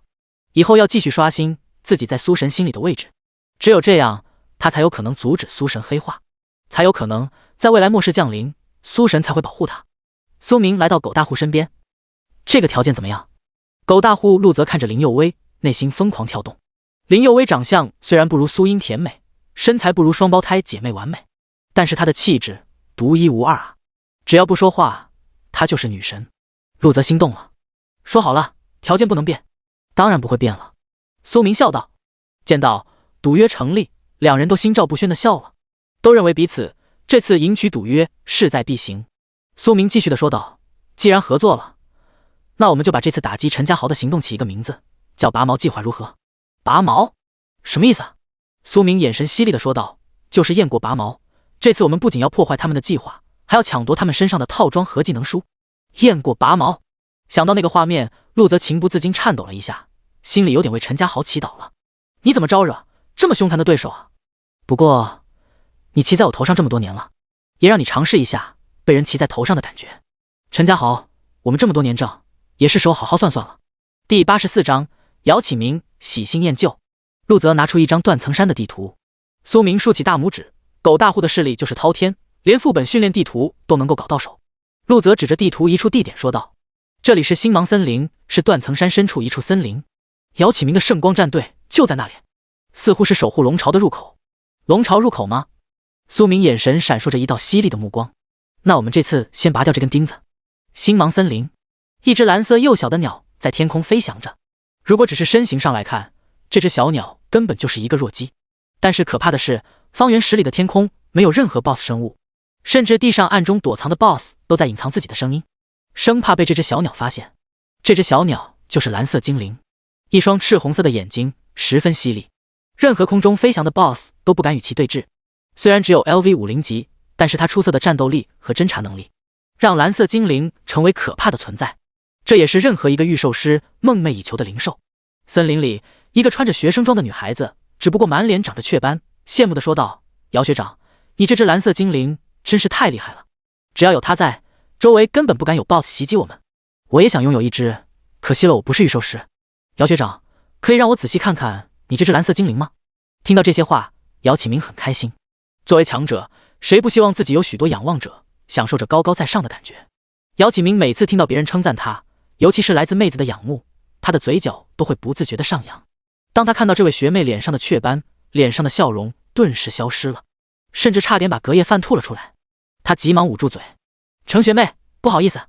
Speaker 1: 以后要继续刷新自己在苏神心里的位置，只有这样他才有可能阻止苏神黑化，才有可能在未来末世降临，苏神才会保护他。苏明来到狗大户身边，这个条件怎么样？狗大户陆泽看着林佑薇，内心疯狂跳动。林佑薇长相虽然不如苏英甜美，身材不如双胞胎姐妹完美，但是她的气质独一无二啊，只要不说话，她就是女神。陆泽心动了，说好了，条件不能变。当然不会变了。苏明笑道。见到赌约成立，两人都心照不宣的笑了，都认为彼此这次迎娶赌约势在必行。苏明继续的说道，既然合作了，那我们就把这次打击陈家豪的行动起一个名字，叫拔毛计划如何？拔毛？什么意思啊？苏明眼神犀利的说道，就是雁过拔毛，这次我们不仅要破坏他们的计划，还要抢夺他们身上的套装和技能书。雁过拔毛，想到那个画面，陆泽情不自禁颤抖了一下，心里有点为陈家豪祈祷了。你怎么招惹这么凶残的对手啊？不过你骑在我头上这么多年了，也让你尝试一下被人骑在头上的感觉。陈家豪，我们这么多年账，也是时候好好算算了。第84章，姚启明喜新厌旧。陆泽拿出一张断层山的地图，苏明竖起大拇指，狗大户的势力就是滔天，连副本训练地图都能够搞到手。陆泽指着地图一处地点说道，这里是星芒森林，是断层山深处一处森林。姚启明的圣光战队就在那里，似乎是守护龙巢的入口。龙巢入口吗？苏明眼神闪烁着一道犀利的目光。那我们这次先拔掉这根钉子。星芒森林，一只蓝色幼小的鸟在天空飞翔着。如果只是身形上来看，这只小鸟根本就是一个弱鸡。但是可怕的是，方圆10里的天空没有任何 BOSS 生物，甚至地上暗中躲藏的 BOSS 都在隐藏自己的声音，生怕被这只小鸟发现。这只小鸟就是蓝色精灵，一双赤红色的眼睛十分犀利，任何空中飞翔的 BOSS 都不敢与其对峙。虽然只有 LV50级，但是它出色的战斗力和侦察能力，让蓝色精灵成为可怕的存在。这也是任何一个御兽师梦寐以求的灵兽。森林里，一个穿着学生装的女孩子，只不过满脸长着雀斑，羡慕地说道：“姚学长，你这只蓝色精灵真是太厉害了！只要有它在，周围根本不敢有 BOSS 袭击我们。我也想拥有一只，可惜了我不是御兽师。姚学长，可以让我仔细看看你这只蓝色精灵吗？”听到这些话，姚启明很开心。作为强者，谁不希望自己有许多仰望者，享受着高高在上的感觉？姚启明每次听到别人称赞他，尤其是来自妹子的仰慕，他的嘴角都会不自觉地上扬。当他看到这位学妹脸上的雀斑，脸上的笑容顿时消失了，甚至差点把隔夜饭吐了出来。他急忙捂住嘴：“程学妹，不好意思。”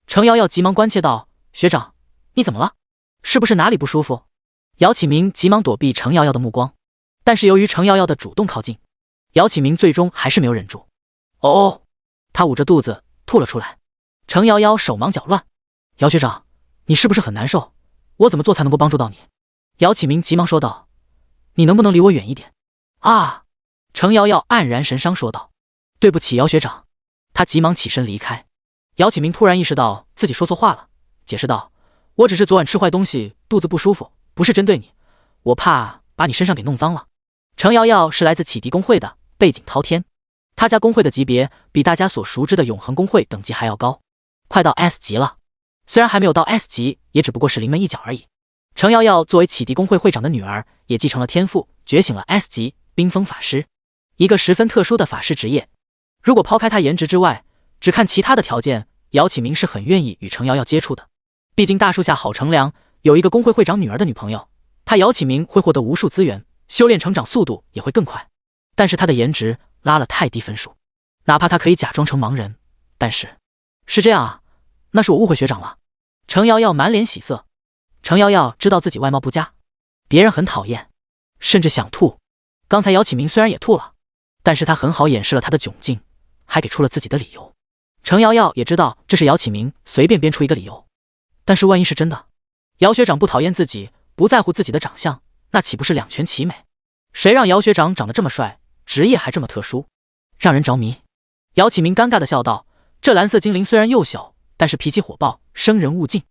Speaker 1: 程瑶瑶急忙关切道：“学长，你怎么了？是不是哪里不舒服？”姚启明急忙躲避程瑶瑶的目光，但是由于程瑶瑶的主动靠近，姚启明最终还是没有忍住。哦，他捂着肚子吐了出来。程瑶瑶手忙脚乱：“姚学长，你是不是很难受？我怎么做才能够帮助到你？”姚启明急忙说道：“你能不能离我远一点？”啊！程瑶瑶黯然神伤说道：“对不起，姚学长。”他急忙起身离开。姚启明突然意识到自己说错话了，解释道：“我只是昨晚吃坏东西，肚子不舒服，不是针对你，我怕把你身上给弄脏了。”程瑶瑶是来自启迪公会的，背景滔天，他家公会的级别比大家所熟知的永恒公会等级还要高，快到 S 级了。虽然还没有到 S 级，也只不过是临门一脚而已。程瑶瑶作为启迪公会会长的女儿，也继承了天赋，觉醒了 S 级冰封法师，一个十分特殊的法师职业。如果抛开她颜值之外，只看其他的条件，姚启明是很愿意与程瑶瑶接触的。毕竟大树下好乘凉，有一个公会会长女儿的女朋友，他姚启明会获得无数资源，修炼成长速度也会更快。但是他的颜值拉了太低分数，哪怕他可以假装成盲人，但是这样啊，那是我误会学长了。程瑶瑶满脸喜色。程瑶瑶知道自己外貌不佳，别人很讨厌，甚至想吐。刚才姚启明虽然也吐了，但是他很好掩饰了他的窘境，还给出了自己的理由。程瑶瑶也知道这是姚启明随便编出一个理由，但是万一是真的，姚学长不讨厌自己，不在乎自己的长相，那岂不是两全其美？谁让姚学长长得这么帅，职业还这么特殊，让人着迷？姚启明尴尬地笑道：“这蓝色精灵虽然幼小，但是脾气火爆，生人勿近，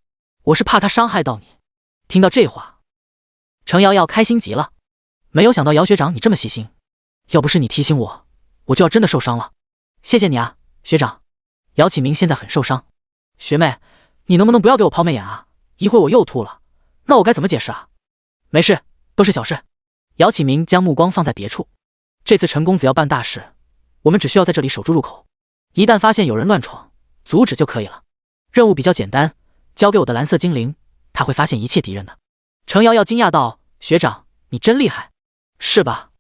Speaker 1: 我是怕他伤害到你。”听到这话，程瑶瑶开心极了，没有想到姚学长你这么细心，要不是你提醒我，我就要真的受伤了。谢谢你啊，学长。姚启明现在很受伤。学妹，你能不能不要给我抛媚眼啊？一会我又吐了，那我该怎么解释啊？没事，都是小事。姚启明将目光放在别处。这次陈公子要办大事，我们只需要在这里守住入口，一旦发现有人乱闯，阻止就可以了。任务比较简单，交给我的蓝色精灵，他会发现一切敌人的。程瑶瑶惊讶道：“学长，你真厉害。”是吧？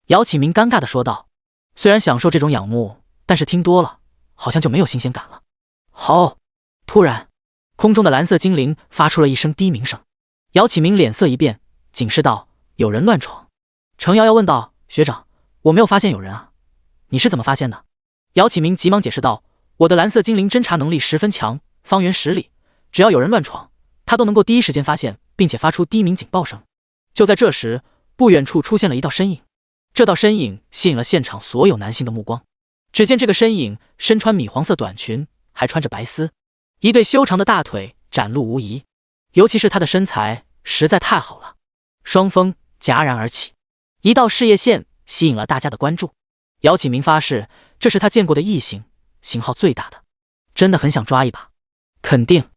Speaker 1: 姚启明尴尬地说道。虽然享受这种仰慕，但是听多了，好像就没有新鲜感了。好！突然，空中的蓝色精灵发出了一声低鸣声。姚启明脸色一变，警示道：“有人乱闯。”程瑶瑶问道：“学长，我没有发现有人啊，你是怎么发现的？”姚启明急忙解释道：“我的蓝色精灵侦察能力十分强，方圆10里，只要有人乱闯，他都能够第一时间发现，并且发出低鸣警报声。”就在这时，不远处出现了一道身影，这道身影吸引了现场所有男性的目光。只见这个身影身穿米黄色短裙，还穿着白丝，一对修长的大腿展露无遗，尤其是他的身材实在太好了，双峰戛然而起，一道事业线吸引了大家的关注。姚启明发誓，这是他见过的异性，型号最大的，真的很想抓一把。肯定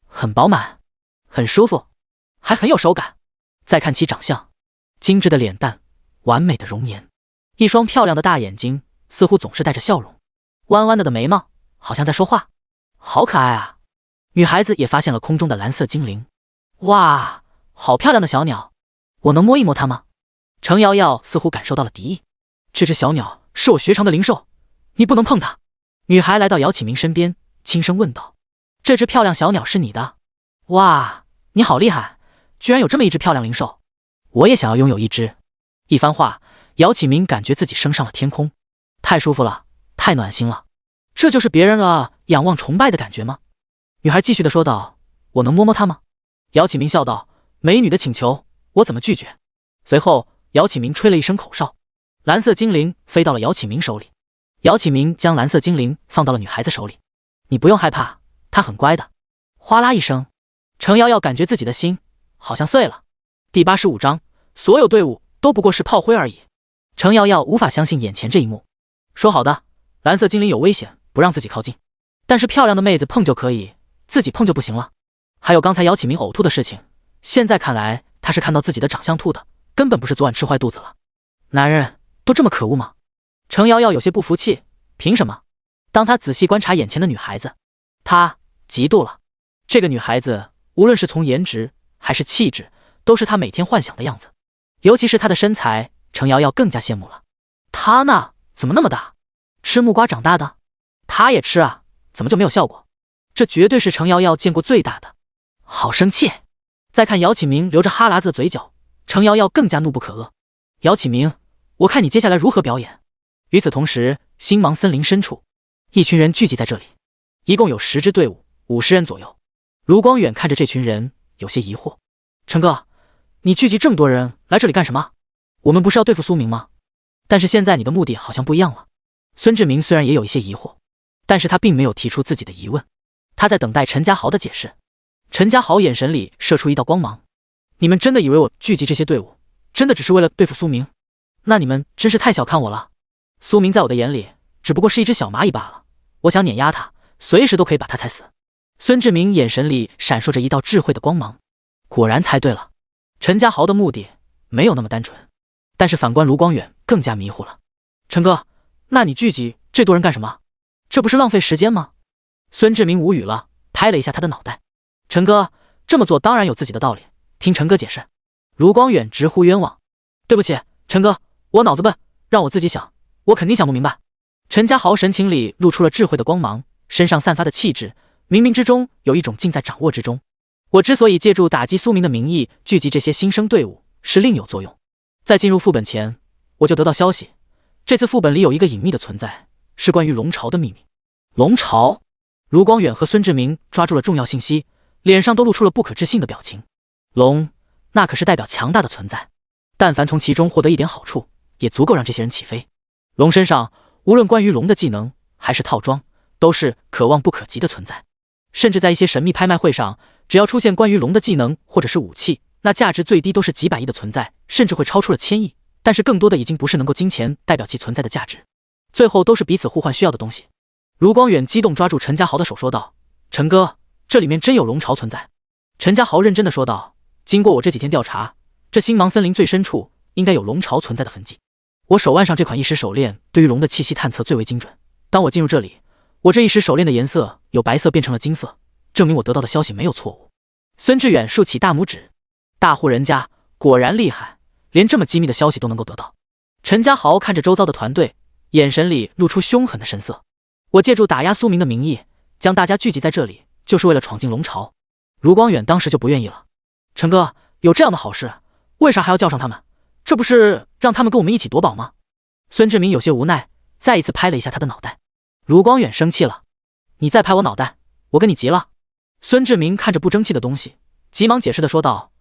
Speaker 1: 很饱满，很舒服，还很有手感。再看其长相，精致的脸蛋，完美的容颜，一双漂亮的大眼睛，似乎总是带着笑容，弯弯的眉毛，好像在说话，好可爱啊！女孩子也发现了空中的蓝色精灵。哇，好漂亮的小鸟，我能摸一摸它吗？程瑶瑶似乎感受到了敌意。这只小鸟是我学长的灵兽，你不能碰它。女孩来到姚启明身边，轻声问道：这只漂亮小鸟是你的？哇，你好厉害，居然有这么一只漂亮灵兽，我也想要拥有一只。一番话，姚启明感觉自己升上了天空，太舒服了，太暖心了，这就是别人了仰望崇拜的感觉吗？女孩继续的说道：我能摸摸它吗？姚启明笑道：美女的请求，我怎么拒绝？随后，姚启明吹了一声口哨，蓝色精灵飞到了姚启明手里。姚启明将蓝色精灵放到了女孩子手里。你不用害怕，她很乖的。哗啦一声，程瑶瑶感觉自己的心好像碎了。第85章，所有队伍都不过是炮灰而已。程瑶瑶无法相信眼前这一幕。说好的，蓝色精灵有危险，不让自己靠近。但是漂亮的妹子碰就可以，自己碰就不行了。还有刚才姚启明呕吐的事情，现在看来他是看到自己的长相吐的，根本不是昨晚吃坏肚子了。男人都这么可恶吗？程瑶瑶有些不服气，凭什么？当她仔细观察眼前的女孩子，她嫉妒了。这个女孩子无论是从颜值还是气质，都是她每天幻想的样子。尤其是她的身材，程瑶瑶更加羡慕了。她呢，怎么那么大？吃木瓜长大的？她也吃啊，怎么就没有效果？这绝对是程瑶瑶见过最大的。好生气！再看姚启明流着哈喇子的嘴角，程瑶瑶更加怒不可遏。姚启明，我看你接下来如何表演。与此同时，星芒森林深处，一群人聚集在这里，一共有10支队伍，50人左右。卢光远看着这群人，有些疑惑：陈哥，你聚集这么多人来这里干什么？我们不是要对付苏明吗？但是现在你的目的好像不一样了。孙志明虽然也有一些疑惑，但是他并没有提出自己的疑问，他在等待陈家豪的解释。陈家豪眼神里射出一道光芒：你们真的以为我聚集这些队伍，真的只是为了对付苏明？那你们真是太小看我了。苏明在我的眼里只不过是一只小蚂蚁罢了，我想碾压他，随时都可以把他踩死。孙志明眼神里闪烁着一道智慧的光芒，果然猜对了，陈家豪的目的没有那么单纯。但是反观卢光远更加迷糊了。陈哥，那你聚集这多人干什么？这不是浪费时间吗？孙志明无语了，拍了一下他的脑袋。陈哥，这么做当然有自己的道理，听陈哥解释。卢光远直呼冤枉。对不起，陈哥，我脑子笨，让我自己想，我肯定想不明白。陈家豪神情里露出了智慧的光芒，身上散发的气质，冥冥之中有一种尽在掌握之中。我之所以借助打击苏明的名义聚集这些新生队伍，是另有作用。在进入副本前，我就得到消息，这次副本里有一个隐秘的存在，是关于龙巢的秘密。龙巢？卢光远和孙志明抓住了重要信息，脸上都露出了不可置信的表情。龙，那可是代表强大的存在，但凡从其中获得一点好处，也足够让这些人起飞。龙身上无论关于龙的技能还是套装，都是可望不可及的存在。甚至在一些神秘拍卖会上，只要出现关于龙的技能或者是武器，那价值最低都是几百亿的存在，甚至会超出了1000亿。但是更多的已经不是能够金钱代表其存在的价值，最后都是彼此互换需要的东西。卢光远激动抓住陈家豪的手说道：陈哥，这里面真有龙巢存在？陈家豪认真的说道：经过我这几天调查，这星芒森林最深处应该有龙巢存在的痕迹。我手腕上这款异石手链对于龙的气息探测最为精准，当我进入这里，我这异石手链的颜色由白色变成了金色，证明我得到的消息没有错误。孙志远竖起大拇指，大户人家果然厉害，连这么机密的消息都能够得到。陈家豪看着周遭的团队，眼神里露出凶狠的神色。我借助打压苏明的名义，将大家聚集在这里，就是为了闯进龙巢。卢光远当时就不愿意了。陈哥，有这样的好事，为啥还要叫上他们？这不是让他们跟我们一起夺宝吗？孙志明有些无奈，再一次拍了一下他的脑袋。卢光远生气了：你再拍我脑袋，我跟你急了。孙志明看着不争气的东西，急忙解释的说道：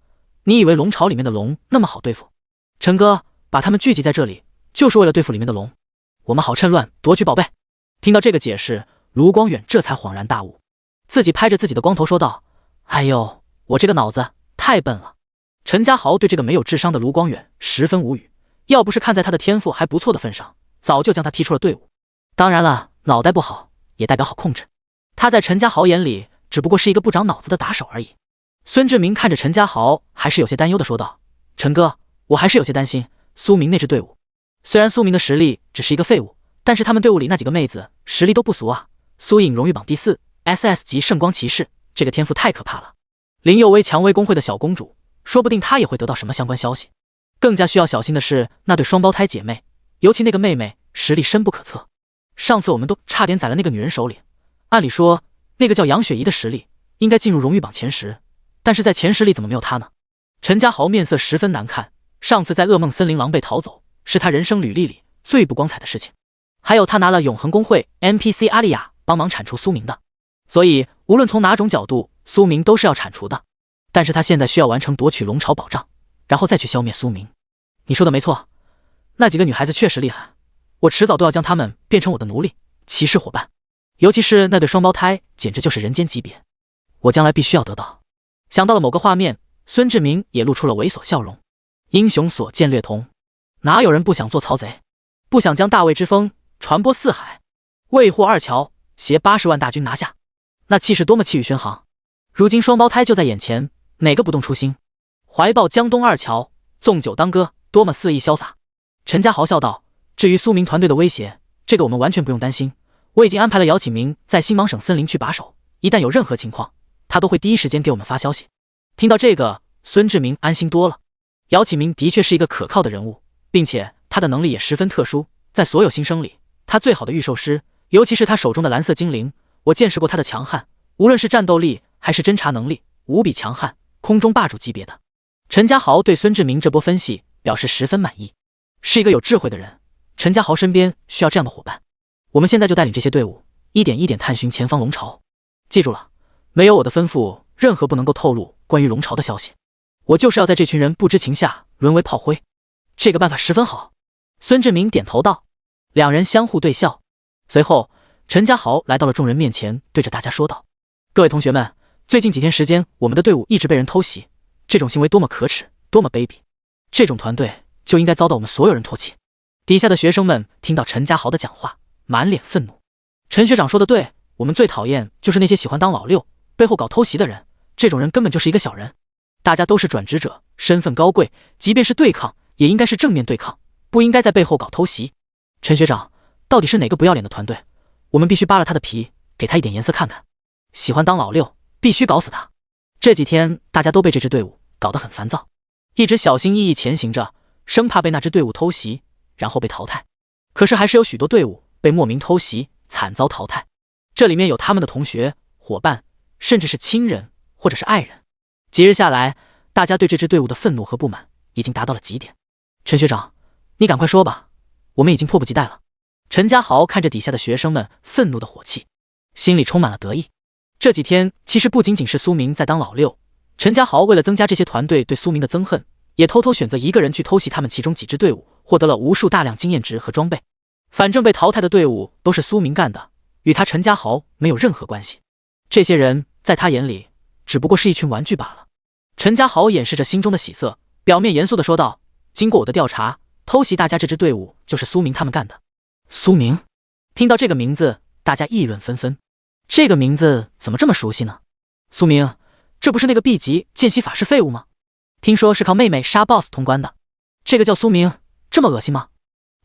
Speaker 1: 你以为龙巢里面的龙那么好对付？陈哥把他们聚集在这里，就是为了对付里面的龙，我们好趁乱夺取宝贝。听到这个解释，卢光远这才恍然大悟，自己拍着自己的光头说道：哎呦，我这个脑子太笨了。陈家豪对这个没有智商的卢光远十分无语，要不是看在他的天赋还不错的份上，早就将他踢出了队伍。当然了，脑袋不好也代表好控制，他在陈家豪眼里只不过是一个不长脑子的打手而已。孙志明看着陈家豪，还是有些担忧的说道：陈哥，我还是有些担心苏明那支队伍。虽然苏明的实力只是一个废物，但是他们队伍里那几个妹子实力都不俗啊。苏颖荣誉榜第4，SS 级圣光骑士，这个天赋太可怕了。林有为蔷薇公会的小公主，说不定她也会得到什么相关消息。更加需要小心的是那对双胞胎姐妹，尤其那个妹妹实力深不可测。上次我们都差点宰了那个女人手里，按理说那个叫杨雪怡的实力应该进入荣誉榜前10，但是在前10里怎么没有她呢？陈家豪面色十分难看，上次在噩梦森林狼狈逃走，是他人生履历里最不光彩的事情。还有他拿了永恒公会 NPC 阿丽亚帮忙铲除苏明的，所以无论从哪种角度，苏明都是要铲除的。但是他现在需要完成夺取龙巢宝藏，然后再去消灭苏明。你说的没错，那几个女孩子确实厉害，我迟早都要将她们变成我的奴隶、骑士伙伴。尤其是那对双胞胎，简直就是人间级别，我将来必须要得到。想到了某个画面，孙志明也露出了猥琐笑容。英雄所见略同，哪有人不想做曹贼，不想将大魏之风传播四海？魏霍二乔携80万大军拿下，那气势多么气宇轩昂！如今双胞胎就在眼前，哪个不动初心？怀抱江东二乔，纵酒当歌，多么肆意潇洒！陈家豪笑道：“至于苏明团队的威胁，这个我们完全不用担心。我已经安排了姚启明在新芒省森林去把守，一旦有任何情况，他都会第一时间给我们发消息。”听到这个，孙志明安心多了。姚启明的确是一个可靠的人物，并且他的能力也十分特殊，在所有新生里，他最好的御兽师，尤其是他手中的蓝色精灵，我见识过他的强悍，无论是战斗力还是侦察能力，无比强悍，空中霸主级别的。陈家豪对孙志明这波分析表示十分满意，是一个有智慧的人。陈家豪身边需要这样的伙伴。我们现在就带领这些队伍，一点一点探寻前方龙巢。记住了，没有我的吩咐，任何不能够透露关于龙巢的消息。我就是要在这群人不知情下沦为炮灰。这个办法十分好。孙志明点头道。两人相互对笑。随后，陈家豪来到了众人面前，对着大家说道：“各位同学们，最近几天时间，我们的队伍一直被人偷袭，这种行为多么可耻，多么卑鄙！这种团队就应该遭到我们所有人唾弃。”底下的学生们听到陈家豪的讲话，满脸愤怒。陈学长说的对，我们最讨厌就是那些喜欢当老六，背后搞偷袭的人，这种人根本就是一个小人。大家都是转职者，身份高贵，即便是对抗，也应该是正面对抗，不应该在背后搞偷袭。陈学长，到底是哪个不要脸的团队？我们必须扒了他的皮，给他一点颜色看看。喜欢当老六，必须搞死他。这几天大家都被这支队伍搞得很烦躁，一直小心翼翼前行着，生怕被那支队伍偷袭，然后被淘汰。可是还是有许多队伍被莫名偷袭，惨遭淘汰。这里面有他们的同学、伙伴，甚至是亲人或者是爱人。几日下来，大家对这支队伍的愤怒和不满已经达到了极点。陈学长，你赶快说吧，我们已经迫不及待了。陈家豪看着底下的学生们愤怒的火气，心里充满了得意。这几天其实不仅仅是苏明在当老六，陈家豪为了增加这些团队对苏明的憎恨，也偷偷选择一个人去偷袭他们其中几支队伍，获得了无数大量经验值和装备。反正被淘汰的队伍都是苏明干的，与他陈家豪没有任何关系。这些人在他眼里只不过是一群玩具罢了。陈家豪掩饰着心中的喜色，表面严肃地说道：“经过我的调查，偷袭大家这支队伍就是苏明他们干的。”苏明，听到这个名字，大家议论纷纷。这个名字怎么这么熟悉呢？苏明，这不是那个 B 级见习法师废物吗？听说是靠妹妹杀 BOSS 通关的。这个叫苏明，这么恶心吗？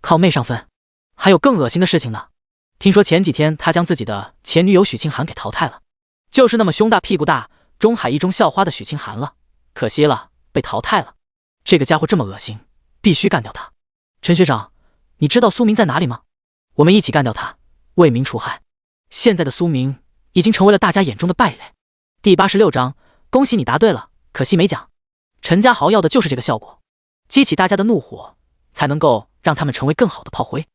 Speaker 1: 靠妹上分。还有更恶心的事情呢。听说前几天他将自己的前女友许清寒给淘汰了，就是那么胸大屁股大、中海一中校花的许清寒了。可惜了，被淘汰了。这个家伙这么恶心，必须干掉他。陈学长，你知道苏明在哪里吗？我们一起干掉他，为民除害。现在的苏明已经成为了大家眼中的败类。第86章，恭喜你答对了，可惜没奖。陈家豪要的就是这个效果，激起大家的怒火，才能够让他们成为更好的炮灰。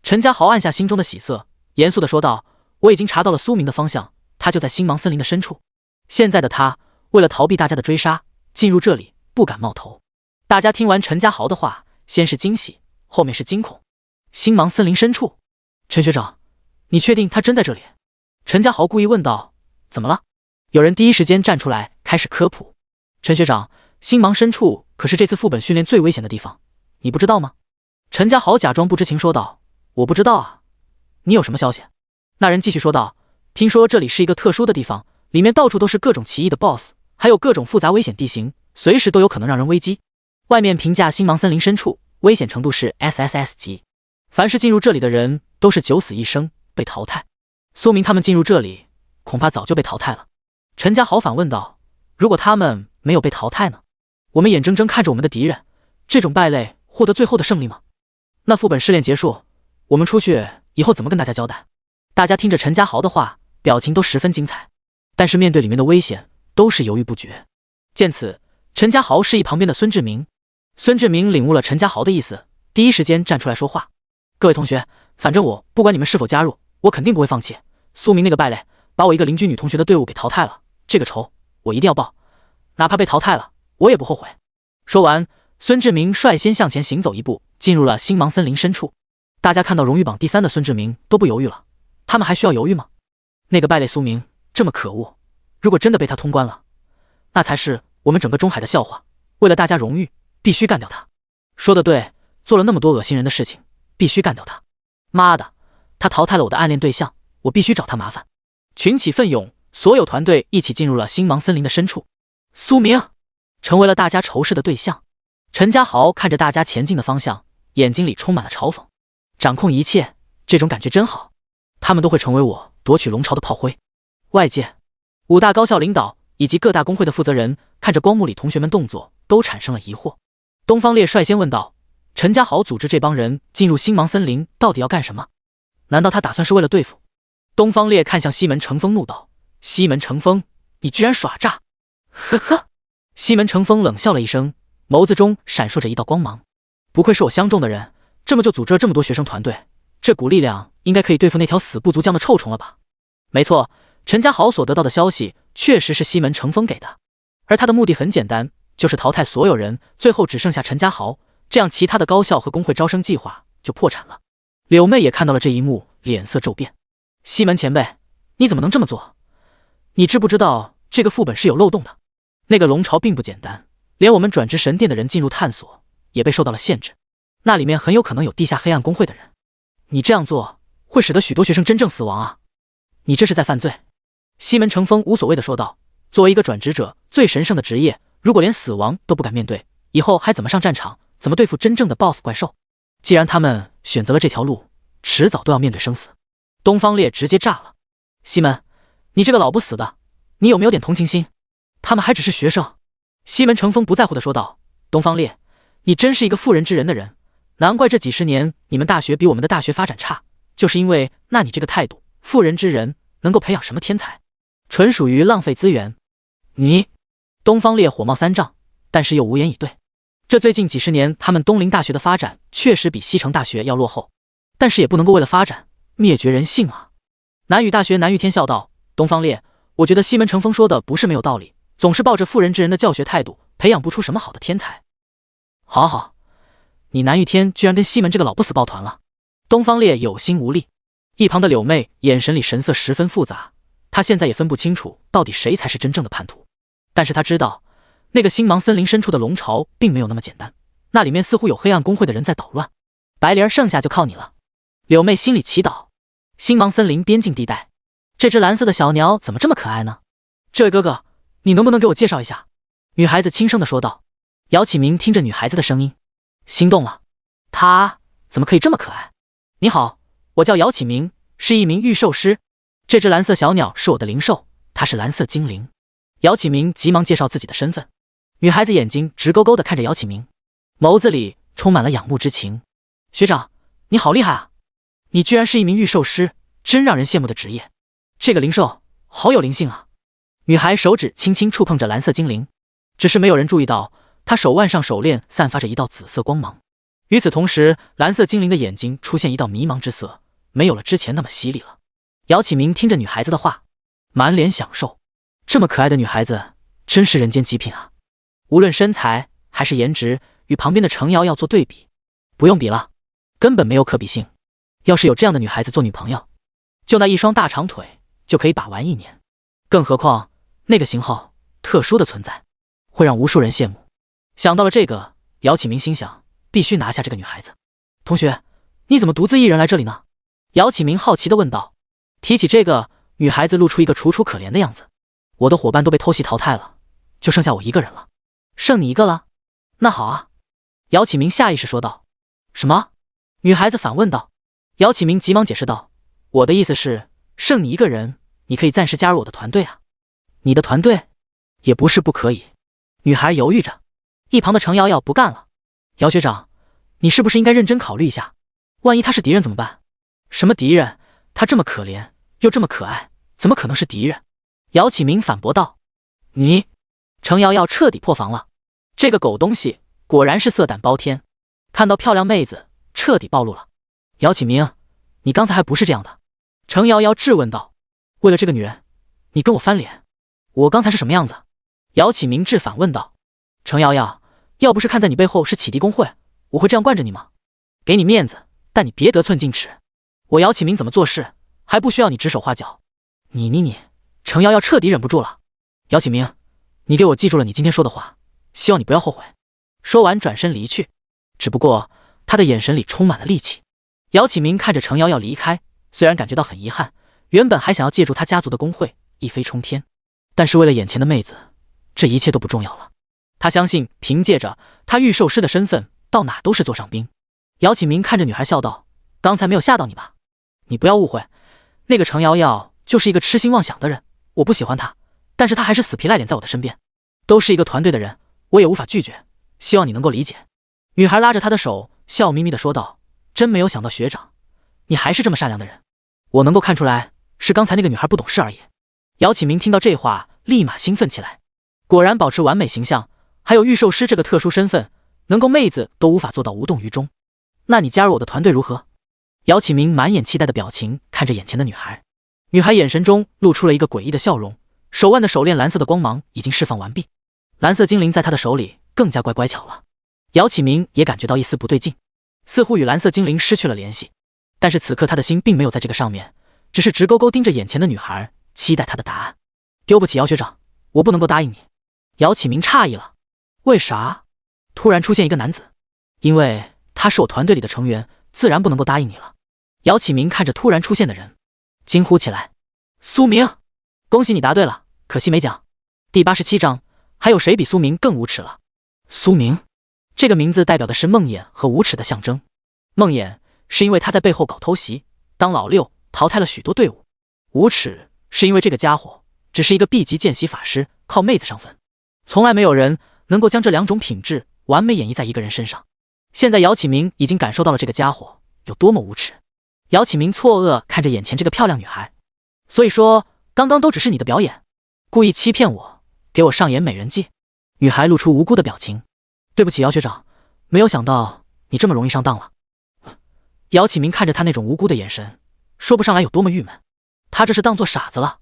Speaker 1: 陈家豪按下心中的喜色，严肃地说道：“我已经查到了苏明的方向，他就在星芒森林的深处。现在的他为了逃避大家的追杀，进入这里不敢冒头。”大家听完陈家豪的话，先是惊喜，后面是惊恐。星芒森林深处，陈学长，你确定他真在这里？陈家豪故意问道。怎么了？有人第一时间站出来开始科普。陈学长，星芒深处可是这次副本训练最危险的地方，你不知道吗？陈家豪假装不知情说道。我不知道啊，你有什么消息？那人继续说道。听说这里是一个特殊的地方，里面到处都是各种奇异的 BOSS， 还有各种复杂危险地形，随时都有可能让人危机。外面评价星芒森林深处危险程度是 SSS 级，凡是进入这里的人都是九死一生，被淘汰。苏明他们进入这里恐怕早就被淘汰了。陈家豪反问道：“如果他们没有被淘汰呢？我们眼睁睁看着我们的敌人这种败类获得最后的胜利吗？那副本试炼结束，我们出去以后怎么跟大家交代？”大家听着陈家豪的话，表情都十分精彩，但是面对里面的危险，都是犹豫不决。见此，陈家豪示意旁边的孙志明。孙志明领悟了陈家豪的意思，第一时间站出来说话：“各位同学，反正我不管你们是否加入，我肯定不会放弃。苏明那个败类，把我一个邻居女同学的队伍给淘汰了，这个仇我一定要报，哪怕被淘汰了，我也不后悔。”说完，孙志明率先向前行走一步，进入了星芒森林深处。大家看到荣誉榜第3的孙志明都不犹豫了，他们还需要犹豫吗？那个败类苏明这么可恶，如果真的被他通关了，那才是我们整个中海的笑话。为了大家荣誉，必须干掉他。说得对，做了那么多恶心人的事情，必须干掉他。妈的，他淘汰了我的暗恋对象，我必须找他麻烦。群起奋勇，所有团队一起进入了星芒森林的深处。苏明成为了大家仇视的对象。陈家豪看着大家前进的方向，眼睛里充满了嘲讽。掌控一切，这种感觉真好。他们都会成为我夺取龙巢的炮灰。外界5大高校领导以及各大工会的负责人看着光幕里同学们动作，都产生了疑惑。东方烈率先问道：“陈家豪组织这帮人进入星芒森林，到底要干什么？难道他打算是为了对付？”东方烈看向西门成风，怒道：“西门成风，你居然耍诈！”呵呵。西门成风冷笑了一声，眸子中闪烁着一道光芒。不愧是我相中的人，这么就组织了这么多学生团队，这股力量应该可以对付那条死不足将的臭虫了吧？没错，陈家豪所得到的消息确实是西门成风给的，而他的目的很简单，就是淘汰所有人，最后只剩下陈家豪，这样其他的高校和工会招生计划就破产了。柳妹也看到了这一幕，脸色骤变。西门前辈，你怎么能这么做？你知不知道这个副本是有漏洞的？那个龙巢并不简单，连我们转职神殿的人进入探索也被受到了限制，那里面很有可能有地下黑暗工会的人。你这样做会使得许多学生真正死亡啊！你这是在犯罪。西门成风无所谓的说道：“作为一个转职者，最神圣的职业，如果连死亡都不敢面对，以后还怎么上战场，怎么对付真正的 BOSS 怪兽？既然他们选择了这条路，迟早都要面对生死。”东方烈直接炸了：“西门，你这个老不死的，你有没有点同情心？他们还只是学生。”西门成风不在乎的说道：“东方烈，你真是一个妇人之仁的人，难怪这几十年你们大学比我们的大学发展差，就是因为那你这个态度，妇人之仁能够培养什么天才？纯属于浪费资源。”你……东方烈火冒三丈，但是又无言以对。这最近几十年，他们东林大学的发展确实比西城大学要落后，但是也不能够为了发展灭绝人性啊！南语大学南玉天笑道：“东方烈，我觉得西门成风说的不是没有道理，总是抱着妇人之仁的教学态度，培养不出什么好的天才。”好好，你南玉天居然跟西门这个老不死抱团了。东方烈有心无力。一旁的柳妹眼神里神色十分复杂，她现在也分不清楚到底谁才是真正的叛徒，但是她知道那个星芒森林深处的龙巢并没有那么简单，那里面似乎有黑暗工会的人在捣乱。白灵儿，剩下就靠你了。柳妹心里祈祷。星芒森林边境地带，这只蓝色的小鸟怎么这么可爱呢？这位哥哥，你能不能给我介绍一下？女孩子轻声地说道。姚启明听着女孩子的声音，心动了。她怎么可以这么可爱？你好，我叫姚启明，是一名御兽师。这只蓝色小鸟是我的灵兽，它是蓝色精灵。姚启明急忙介绍自己的身份。女孩子眼睛直勾勾地看着姚启明，眸子里充满了仰慕之情。学长，你好厉害啊！你居然是一名御兽师，真让人羡慕的职业。这个灵兽好有灵性啊！女孩手指轻轻触碰着蓝色精灵，只是没有人注意到她手腕上手链散发着一道紫色光芒。与此同时，蓝色精灵的眼睛出现一道迷茫之色，没有了之前那么犀利了。姚启明听着女孩子的话，满脸享受。这么可爱的女孩子真是人间极品啊！无论身材还是颜值，与旁边的程瑶要做对比，不用比了，根本没有可比性。要是有这样的女孩子做女朋友，就那一双大长腿就可以把玩1年，更何况那个型号特殊的存在，会让无数人羡慕。想到了这个，姚启明心想，必须拿下这个女孩子。同学，你怎么独自一人来这里呢？姚启明好奇地问道。提起这个，女孩子露出一个楚楚可怜的样子。我的伙伴都被偷袭淘汰了，就剩下我一个人了。剩你一个了？那好啊。姚启明下意识说道。什么？女孩子反问道。姚启明急忙解释道，我的意思是，剩你一个人，你可以暂时加入我的团队啊。你的团队也不是不可以。女孩犹豫着，一旁的程瑶瑶不干了。姚学长，你是不是应该认真考虑一下？万一他是敌人怎么办？什么敌人？他这么可怜，又这么可爱，怎么可能是敌人？姚启明反驳道。你……程瑶瑶彻底破防了，这个狗东西果然是色胆包天，看到漂亮妹子彻底暴露了。姚启明，你刚才还不是这样的？程瑶瑶质问道。为了这个女人，你跟我翻脸？我刚才是什么样子？姚启明质反问道。程瑶瑶，要不是看在你背后是启迪工会，我会这样惯着你吗？给你面子，但你别得寸进尺。我姚启明怎么做事，还不需要你指手画脚。你……程瑶瑶彻底忍不住了。姚启明，你给我记住了你今天说的话，希望你不要后悔。说完转身离去，只不过他的眼神里充满了戾气。姚启明看着程瑶瑶离开，虽然感觉到很遗憾，原本还想要借助他家族的工会一飞冲天，但是为了眼前的妹子，这一切都不重要了。他相信凭借着他御兽师的身份，到哪都是座上宾。姚启明看着女孩笑道，刚才没有吓到你吧？你不要误会，那个程瑶瑶就是一个痴心妄想的人，我不喜欢她，但是她还是死皮赖脸在我的身边，都是一个团队的人，我也无法拒绝，希望你能够理解。女孩拉着他的手，笑眯眯地说道，真没有想到学长，你还是这么善良的人。我能够看出来，是刚才那个女孩不懂事而已。姚启明听到这话，立马兴奋起来，果然保持完美形象，还有御兽师这个特殊身份，能够妹子都无法做到无动于衷。那你加入我的团队如何？姚启明满眼期待的表情看着眼前的女孩，女孩眼神中露出了一个诡异的笑容，手腕的手链蓝色的光芒已经释放完毕，蓝色精灵在她的手里更加乖乖巧了。姚启明也感觉到一丝不对劲，似乎与蓝色精灵失去了联系，但是此刻他的心并没有在这个上面，只是直勾勾盯着眼前的女孩，期待她的答案。对不起姚学长，我不能够答应你。姚启明诧异了，为啥突然出现一个男子？因为他是我团队里的成员，自然不能够答应你了。姚启明看着突然出现的人，惊呼起来，苏明，恭喜你答对了，可惜没奖。第87章，还有谁比苏明更无耻了？苏明这个名字代表的是梦魇和无耻的象征。梦魇是因为他在背后搞偷袭，当老六淘汰了许多队伍；无耻是因为这个家伙只是一个 B 级见习法师，靠妹子上分，从来没有人能够将这两种品质完美演绎在一个人身上。现在姚启明已经感受到了这个家伙有多么无耻。姚启明错愕看着眼前这个漂亮女孩，所以说刚刚都只是你的表演，故意欺骗我，给我上演美人计。女孩露出无辜的表情，对不起姚学长，没有想到你这么容易上当了。姚启明看着他那种无辜的眼神，说不上来有多么郁闷，他这是当作傻子了，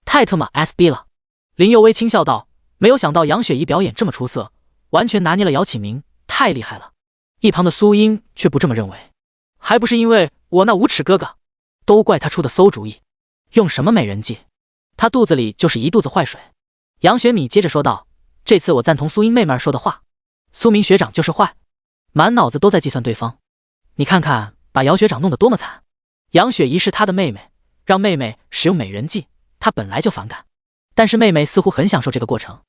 Speaker 1: 太特么 SB 了。林佑威轻笑道，没有想到杨雪怡表演这么出色，完全拿捏了姚启明，太厉害了。一旁的苏英却不这么认为，还不是因为我那无耻哥哥，都怪他出的馊主意，用什么美人计，他肚子里就是一肚子坏水。杨雪米接着说道，这次我赞同苏英妹妹说的话，苏明学长就是坏，满脑子都在计算对方。你看看把姚学长弄得多么惨。杨雪怡是他的妹妹，让妹妹使用美人计，他本来就反感，但是妹妹似乎很享受这个过程。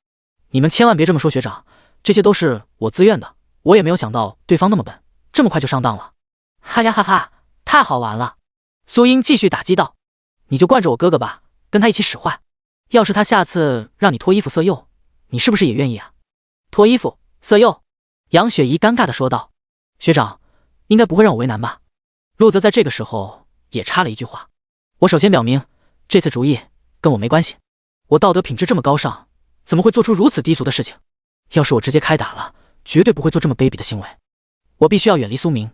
Speaker 1: 你们千万别这么说学长，这些都是我自愿的，我也没有想到对方那么笨，这么快就上当了。哈呀哈哈，太好玩了。苏英继续打击道，你就惯着我哥哥吧，跟他一起使坏，要是他下次让你脱衣服色诱，你是不是也愿意啊？脱衣服色诱？杨雪怡尴尬地说道，学长应该不会让我为难吧？陆泽在这个时候也插了一句话，我首先表明这次主意跟我没关系，我道德品质这么高尚，怎么会做出如此低俗的事情？要是我直接开打了，绝对不会做这么卑鄙的行为，我必须要远离苏明。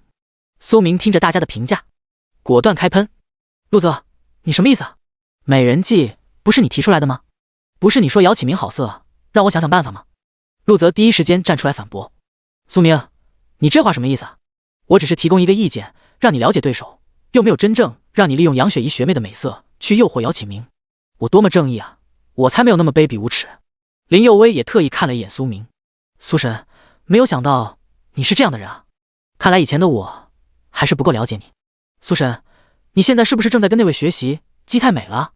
Speaker 1: 苏明听着大家的评价，果断开喷，陆泽你什么意思啊？美人计不是你提出来的吗？不是你说姚启明好色，让我想想办法吗？陆泽第一时间站出来反驳，苏明你这话什么意思啊？我只是提供一个意见，让你了解对手，又没有真正让你利用杨雪怡学妹的美色去诱惑姚启明，我多么正义啊，我才没有那么卑鄙无耻。林佑威也特意看了一眼苏明，苏神，没有想到你是这样的人啊，看来以前的我还是不够了解你。苏神，你现在是不是正在跟那位学习姬太美了？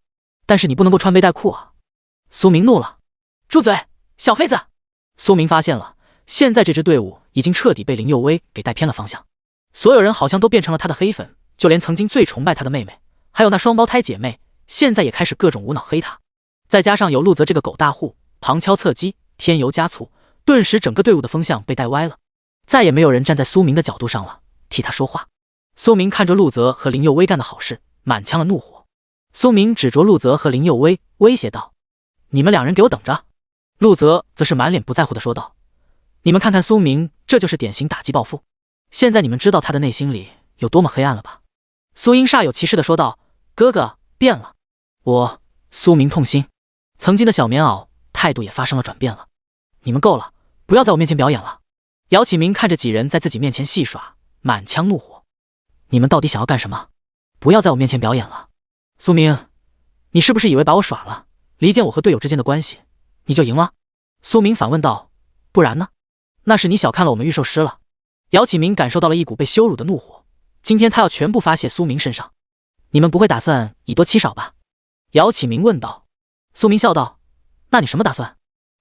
Speaker 1: 但是你不能够穿背带裤啊。苏明怒了，住嘴，小黑子。苏明发现了，现在这支队伍已经彻底被林佑威给带偏了方向，所有人好像都变成了他的黑粉，就连曾经最崇拜他的妹妹，还有那双胞胎姐妹，现在也开始各种无脑黑他。再加上有陆泽这个狗大户旁敲侧击，添油加醋，顿时整个队伍的风向被带歪了，再也没有人站在苏明的角度上了，替他说话。苏明看着陆泽和林佑威干的好事，满腔的怒火。苏明指着陆泽和林佑威威胁道：“你们两人给我等着！”陆泽则是满脸不在乎的说道：“你们看看苏明，这就是典型打击报复。现在你们知道他的内心里有多么黑暗了吧？”苏英煞有其事的说道：“哥哥变了。”苏明痛心，曾经的小棉袄态度也发生了转变了。你们够了，不要在我面前表演了。姚启明看着几人在自己面前戏耍，满腔怒火。你们到底想要干什么？不要在我面前表演了。苏明，你是不是以为把我耍了，离间我和队友之间的关系，你就赢了？苏明反问道。不然呢？那是你小看了我们御兽师了。姚启明感受到了一股被羞辱的怒火，今天他要全部发泄苏明身上。你们不会打算以多欺少吧？姚启明问道。苏明笑道：“那你什么打算？”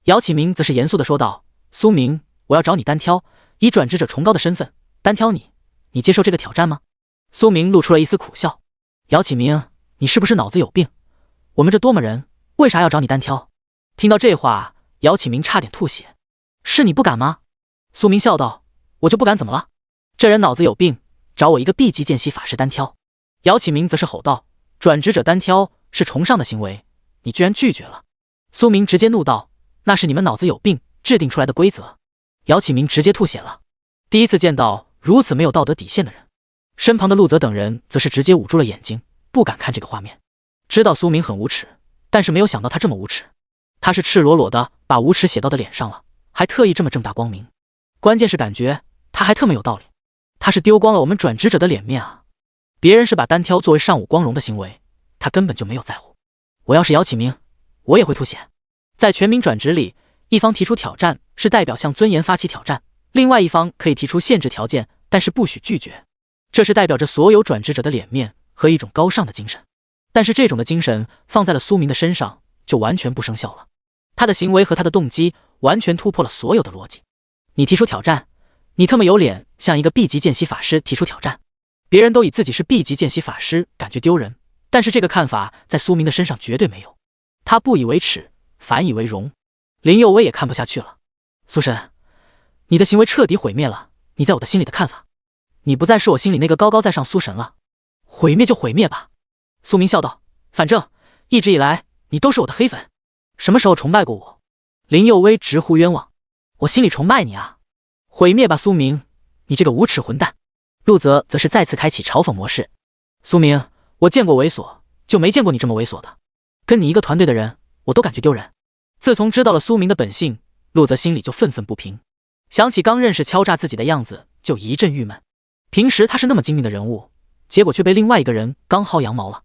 Speaker 1: 姚启明则是严肃地说道：“苏明，我要找你单挑，以转职者崇高的身份单挑你，你接受这个挑战吗？”苏明露出了一丝苦笑。姚启明，你是不是脑子有病？我们这多么人，为啥要找你单挑？听到这话，姚启明差点吐血。是你不敢吗？苏明笑道：“我就不敢怎么了？这人脑子有病，找我一个 B 级剑系法师单挑。”姚启明则是吼道：“转职者单挑是崇尚的行为，你居然拒绝了！”苏明直接怒道：“那是你们脑子有病制定出来的规则。”姚启明直接吐血了，第一次见到如此没有道德底线的人。身旁的陆泽等人则是直接捂住了眼睛，不敢看这个画面。知道苏明很无耻，但是没有想到他这么无耻。他是赤裸裸的把无耻写到的脸上了，还特意这么正大光明。关键是感觉他还特么有道理，他是丢光了我们转职者的脸面啊！别人是把单挑作为上午光荣的行为，他根本就没有在乎。我要是姚启明，我也会吐血。在全民转职里，一方提出挑战是代表向尊严发起挑战，另外一方可以提出限制条件，但是不许拒绝。这是代表着所有转职者的脸面和一种高尚的精神。但是这种的精神放在了苏明的身上就完全不生效了。他的行为和他的动机完全突破了所有的逻辑。你提出挑战，你特么有脸向一个 B 级剑系法师提出挑战？别人都以自己是 B 级剑系法师感觉丢人，但是这个看法在苏明的身上绝对没有。他不以为耻，反以为荣。林佑威也看不下去了。苏神，你的行为彻底毁灭了你在我的心里的看法。你不再是我心里那个高高在上苏神了，毁灭就毁灭吧。苏明笑道：“反正一直以来你都是我的黑粉，什么时候崇拜过我？”林佑威直呼冤枉：“我心里崇拜你啊！毁灭吧，苏明，你这个无耻混蛋！”陆泽则是再次开启嘲讽模式：“苏明，我见过猥琐，就没见过你这么猥琐的。跟你一个团队的人，我都感觉丢人。”自从知道了苏明的本性，陆泽心里就愤愤不平，想起刚认识敲诈自己的样子，就一阵郁闷。平时他是那么精明的人物，结果却被另外一个人刚薅羊毛了。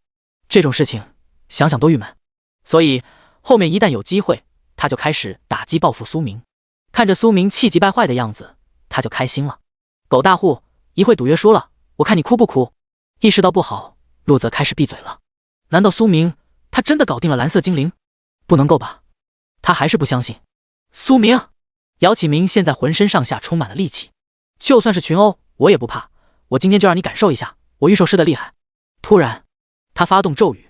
Speaker 1: 这种事情想想都郁闷，所以后面一旦有机会，他就开始打击报复苏明。看着苏明气急败坏的样子，他就开心了。狗大户，一会赌约输了，我看你哭不哭？意识到不好，陆泽开始闭嘴了。难道苏明他真的搞定了蓝色精灵？不能够吧？他还是不相信。苏明，姚启明现在浑身上下充满了戾气，就算是群殴我也不怕，我今天就让你感受一下我御兽师的厉害。突然他发动咒语，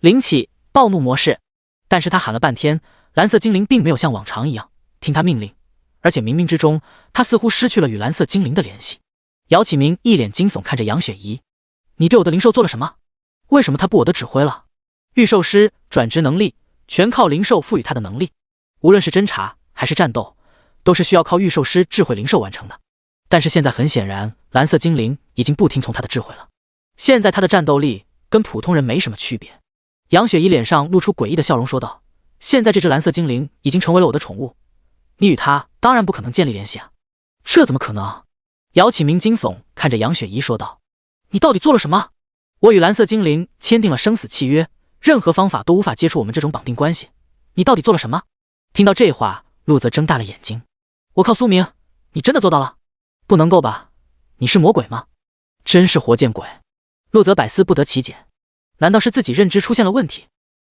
Speaker 1: 灵起暴怒模式，但是他喊了半天，蓝色精灵并没有像往常一样听他命令，而且冥冥之中他似乎失去了与蓝色精灵的联系。姚启明一脸惊悚看着杨雪怡：“你对我的灵兽做了什么？为什么他不我的指挥了？”御兽师转职能力全靠灵兽赋予他的能力，无论是侦查还是战斗，都是需要靠御兽师智慧灵兽完成的。但是现在很显然，蓝色精灵已经不听从他的智慧了。现在他的战斗力跟普通人没什么区别。杨雪怡脸上露出诡异的笑容说道：“现在这只蓝色精灵已经成为了我的宠物，你与它当然不可能建立联系啊。”这怎么可能？姚启明惊悚看着杨雪怡说道：“你到底做了什么？我与蓝色精灵签订了生死契约，任何方法都无法接触我们这种绑定关系，你到底做了什么？”听到这话，陆泽睁大了眼睛：“我靠，苏明，你真的做到了？不能够吧？你是魔鬼吗？真是活见鬼！”陆泽百思不得其解，难道是自己认知出现了问题？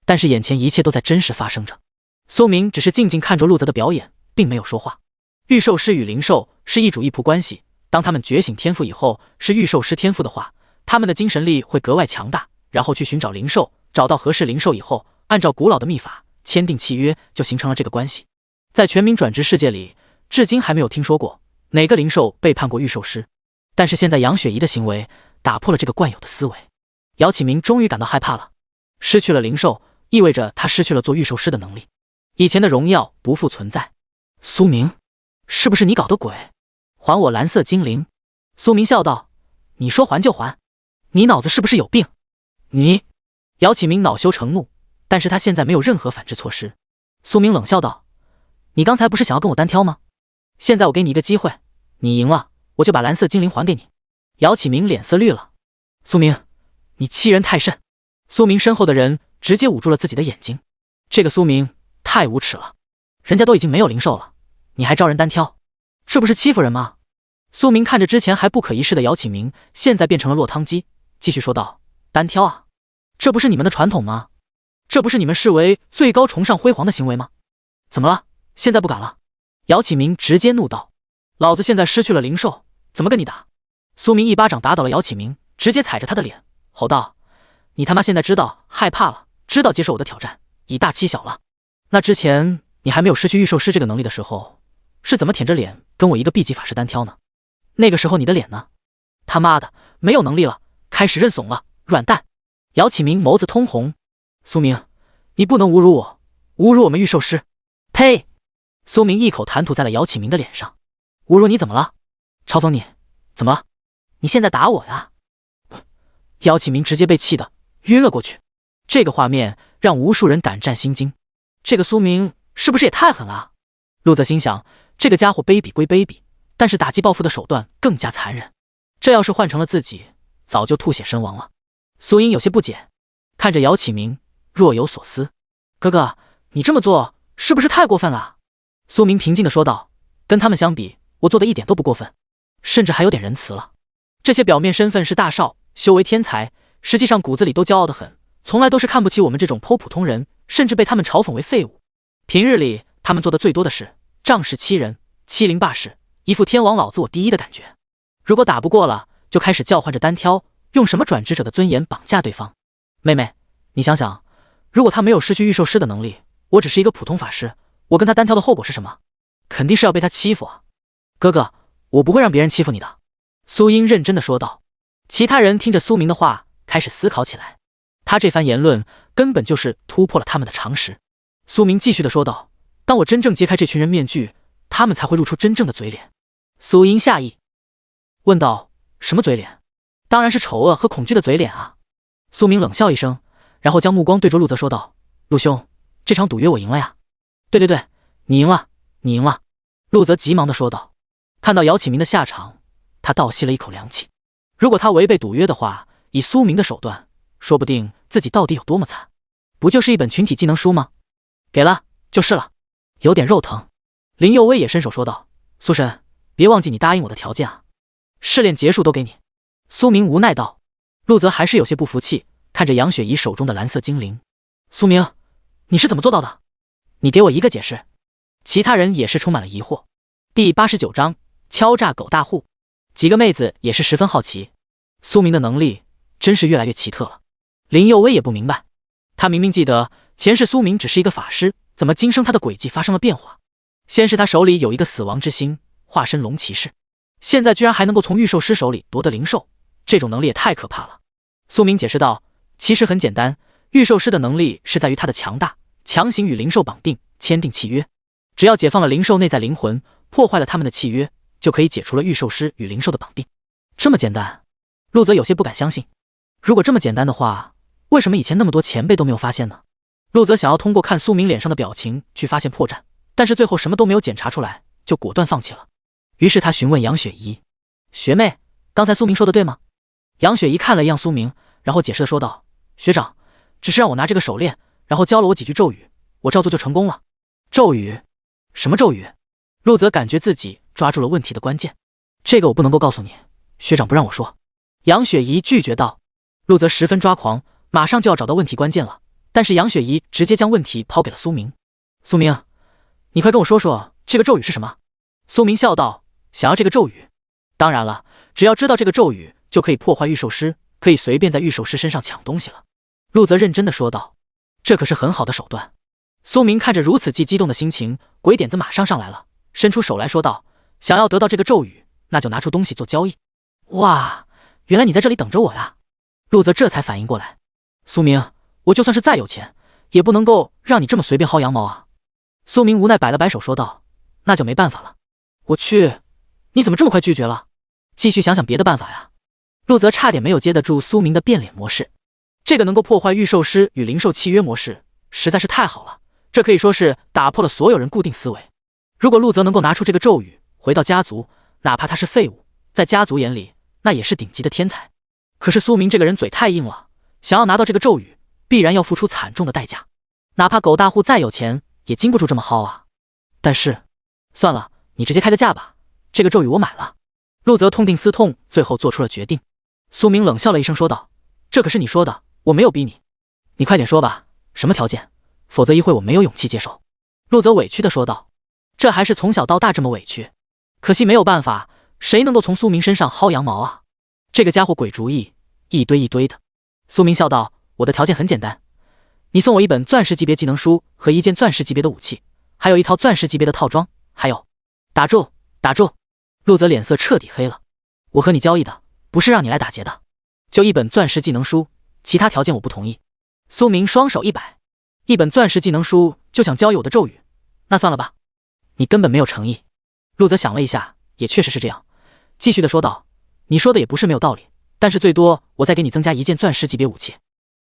Speaker 1: 但是眼前一切都在真实发生着。苏明只是静静看着陆泽的表演，并没有说话。御兽师与灵兽是一主一仆关系，当他们觉醒天赋以后，是御兽师天赋的话，他们的精神力会格外强大，然后去寻找灵兽，找到合适灵兽以后，按照古老的秘法签订契约就形成了这个关系。在全民转职世界里，至今还没有听说过哪个灵兽背叛过御兽师。但是现在杨雪怡的行为打破了这个惯有的思维，姚启明终于感到害怕了。失去了灵兽，意味着他失去了做御兽师的能力，以前的荣耀不复存在。苏明，是不是你搞的鬼？还我蓝色精灵！苏明笑道：你说还就还，你脑子是不是有病？你……姚启明恼羞成怒，但是他现在没有任何反制措施。苏明冷笑道：你刚才不是想要跟我单挑吗？现在我给你一个机会，你赢了我就把蓝色精灵还给你。姚启明脸色绿了。苏明，你欺人太甚！苏明身后的人直接捂住了自己的眼睛。这个苏明太无耻了，人家都已经没有灵兽了，你还招人单挑，这不是欺负人吗？苏明看着之前还不可一世的姚启明，现在变成了落汤鸡，继续说道：单挑啊，这不是你们的传统吗？这不是你们视为最高崇尚辉煌的行为吗？怎么了？现在不敢了？姚启明直接怒道：老子现在失去了灵兽，怎么跟你打？苏明一巴掌打倒了姚启明，直接踩着他的脸吼道：你他妈现在知道害怕了，知道接受我的挑战，以大欺小了。那之前你还没有失去御兽师这个能力的时候，是怎么舔着脸跟我一个 B 级法师单挑呢？那个时候你的脸呢？他妈的，没有能力了，开始认怂了，软蛋！姚启明眸子通红。苏明，你不能侮辱我，侮辱我们御兽师！呸！苏明一口痰吐在了姚启明的脸上。侮辱你怎么了？嘲讽你怎么了？你现在打我呀？姚启明直接被气得晕了过去。这个画面让无数人胆战心惊。这个苏明是不是也太狠了？陆泽心想，这个家伙卑鄙归卑鄙，但是打击报复的手段更加残忍。这要是换成了自己，早就吐血身亡了。苏英有些不解，看着姚启明，若有所思。哥哥，你这么做是不是太过分了？苏明平静地说道：跟他们相比，我做的一点都不过分，甚至还有点仁慈了。这些表面身份是大少，修为天才，实际上骨子里都骄傲得很，从来都是看不起我们这种剖普通人，甚至被他们嘲讽为废物。平日里他们做的最多的是仗势欺人，欺凌霸势，一副天王老子我第一的感觉。如果打不过了，就开始叫唤着单挑，用什么转职者的尊严绑架对方。妹妹，你想想，如果他没有失去御兽师的能力，我只是一个普通法师，我跟他单挑的后果是什么？肯定是要被他欺负啊。哥哥，我不会让别人欺负你的。苏英认真的说道。其他人听着苏明的话，开始思考起来。他这番言论根本就是突破了他们的常识。苏明继续的说道：当我真正揭开这群人面具，他们才会露出真正的嘴脸。苏英下意问道：什么嘴脸？当然是丑恶和恐惧的嘴脸啊。苏明冷笑一声，然后将目光对着陆泽说道：陆兄，这场赌约我赢了呀。对对，你赢了，你赢了。陆泽急忙的说道。看到姚启明的下场，他倒吸了一口凉气。如果他违背赌约的话，以苏明的手段，说不定自己到底有多么惨，不就是一本群体技能书吗？给了就是了，有点肉疼。林佑威也伸手说道：苏神，别忘记你答应我的条件啊，试炼结束都给你。苏明无奈道。陆泽还是有些不服气，看着杨雪怡手中的蓝色精灵。苏明，你是怎么做到的？你给我一个解释。其他人也是充满了疑惑。第89章敲诈狗大户。几个妹子也是十分好奇，苏明的能力真是越来越奇特了。林佑威也不明白，他明明记得前世苏明只是一个法师，怎么今生他的轨迹发生了变化？先是他手里有一个死亡之心，化身龙骑士，现在居然还能够从御兽师手里夺得灵兽，这种能力也太可怕了。苏明解释道：其实很简单，御兽师的能力是在于他的强大，强行与灵兽绑定，签订契约，只要解放了灵兽内在灵魂，破坏了他们的契约，就可以解除了御兽师与灵兽的绑定。这么简单？陆泽有些不敢相信。如果这么简单的话，为什么以前那么多前辈都没有发现呢？陆泽想要通过看苏明脸上的表情去发现破绽，但是最后什么都没有检查出来，就果断放弃了。于是他询问杨雪怡：学妹，刚才苏明说的对吗？杨雪怡看了一样苏明，然后解释的说道：学长，只是让我拿这个手链，然后教了我几句咒语，我照做就成功了。咒语？什么咒语？陆泽感觉自己抓住了问题的关键。这个我不能够告诉你，学长不让我说。杨雪怡拒绝道。陆泽十分抓狂，马上就要找到问题关键了，但是杨雪怡直接将问题抛给了苏明。苏明，你快跟我说说这个咒语是什么？苏明笑道：想要这个咒语？当然了，只要知道这个咒语，就可以破坏御兽师，可以随便在御兽师身上抢东西了。陆泽认真的说道。这可是很好的手段。苏明看着如此激动的心情，鬼点子马上上来了，伸出手来说道：“想要得到这个咒语，那就拿出东西做交易。”哇，原来你在这里等着我呀！陆泽这才反应过来，苏明，我就算是再有钱，也不能够让你这么随便薅羊毛啊！苏明无奈摆了摆手说道：“那就没办法了。”我去，你怎么这么快拒绝了？继续想想别的办法呀！陆泽差点没有接得住苏明的变脸模式，这个能够破坏预售师与零售契约模式，实在是太好了。这可以说是打破了所有人固定思维。如果陆泽能够拿出这个咒语，回到家族，哪怕他是废物，在家族眼里那也是顶级的天才。可是苏明这个人嘴太硬了，想要拿到这个咒语，必然要付出惨重的代价，哪怕狗大户再有钱，也经不住这么薅啊。但是，算了，你直接开个价吧，这个咒语我买了。陆泽痛定思痛，最后做出了决定。苏明冷笑了一声说道：“这可是你说的，我没有逼你，你快点说吧，什么条件？否则一会我没有勇气接受。”陆泽委屈地说道：“这还是从小到大这么委屈，可惜没有办法，谁能够从苏明身上薅羊毛啊？这个家伙鬼主意，一堆一堆的。”苏明笑道：“我的条件很简单，你送我一本钻石级别技能书和一件钻石级别的武器，还有一套钻石级别的套装，还有……”打住，打住！陆泽脸色彻底黑了。我和你交易的不是让你来打劫的，就一本钻石技能书，其他条件我不同意。苏明双手一摆，一本钻石技能书就想交易我的咒语，那算了吧，你根本没有诚意。陆泽想了一下，也确实是这样，继续的说道：“你说的也不是没有道理，但是最多我再给你增加一件钻石级别武器。”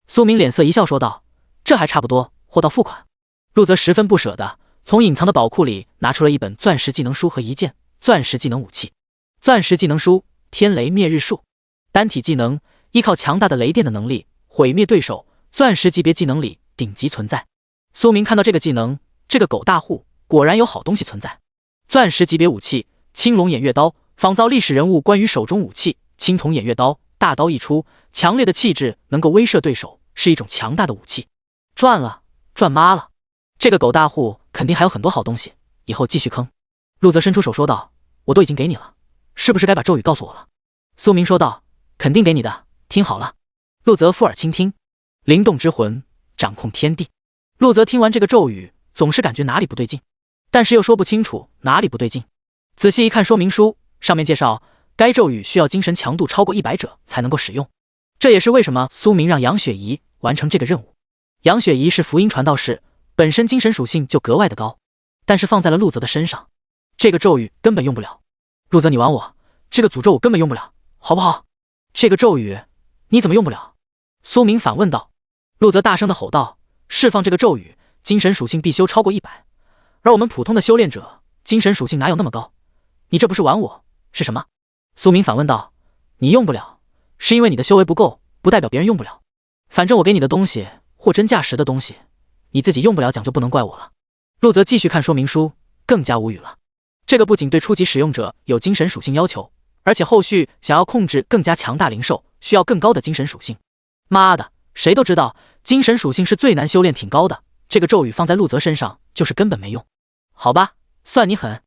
Speaker 1: 苏明脸色一笑说道：“这还差不多，货到付款。”陆泽十分不舍的从隐藏的宝库里拿出了一本钻石技能书和一件钻石技能武器。钻石技能书：天雷灭日术，单体技能，依靠强大的雷电的能力毁灭对手，钻石级别技能里顶级存在。苏明看到这个技能，这个狗大户果然有好东西存在。钻石级别武器：青龙偃月刀，仿造历史人物关羽手中武器。青铜偃月刀，大刀一出，强烈的气质能够威慑对手，是一种强大的武器。赚了，赚妈了！这个狗大户肯定还有很多好东西，以后继续坑。陆泽伸出手说道：“我都已经给你了，是不是该把咒语告诉我了？”苏明说道：“肯定给你的，听好了。”陆泽附耳倾听，灵动之魂，掌控天地。陆泽听完这个咒语，总是感觉哪里不对劲，但是又说不清楚哪里不对劲。仔细一看说明书，上面介绍该咒语需要精神强度超过100者才能够使用，这也是为什么苏明让杨雪怡完成这个任务。杨雪怡是福音传道士，本身精神属性就格外的高，但是放在了陆泽的身上，这个咒语根本用不了。陆泽，你玩我，这个诅咒我根本用不了，好不好？这个咒语你怎么用不了？苏明反问道。陆泽大声的吼道：“释放这个咒语，精神属性必修超过100，而我们普通的修炼者精神属性哪有那么高？你这不是玩我是什么？”苏明反问道：“你用不了，是因为你的修为不够，不代表别人用不了。反正我给你的东西货真价实的东西，你自己用不了讲就不能怪我了。”陆泽继续看说明书，更加无语了。这个不仅对初级使用者有精神属性要求，而且后续想要控制更加强大灵兽，需要更高的精神属性。妈的，谁都知道精神属性是最难修炼挺高的，这个咒语放在陆泽身上就是根本没用。好吧，算你狠。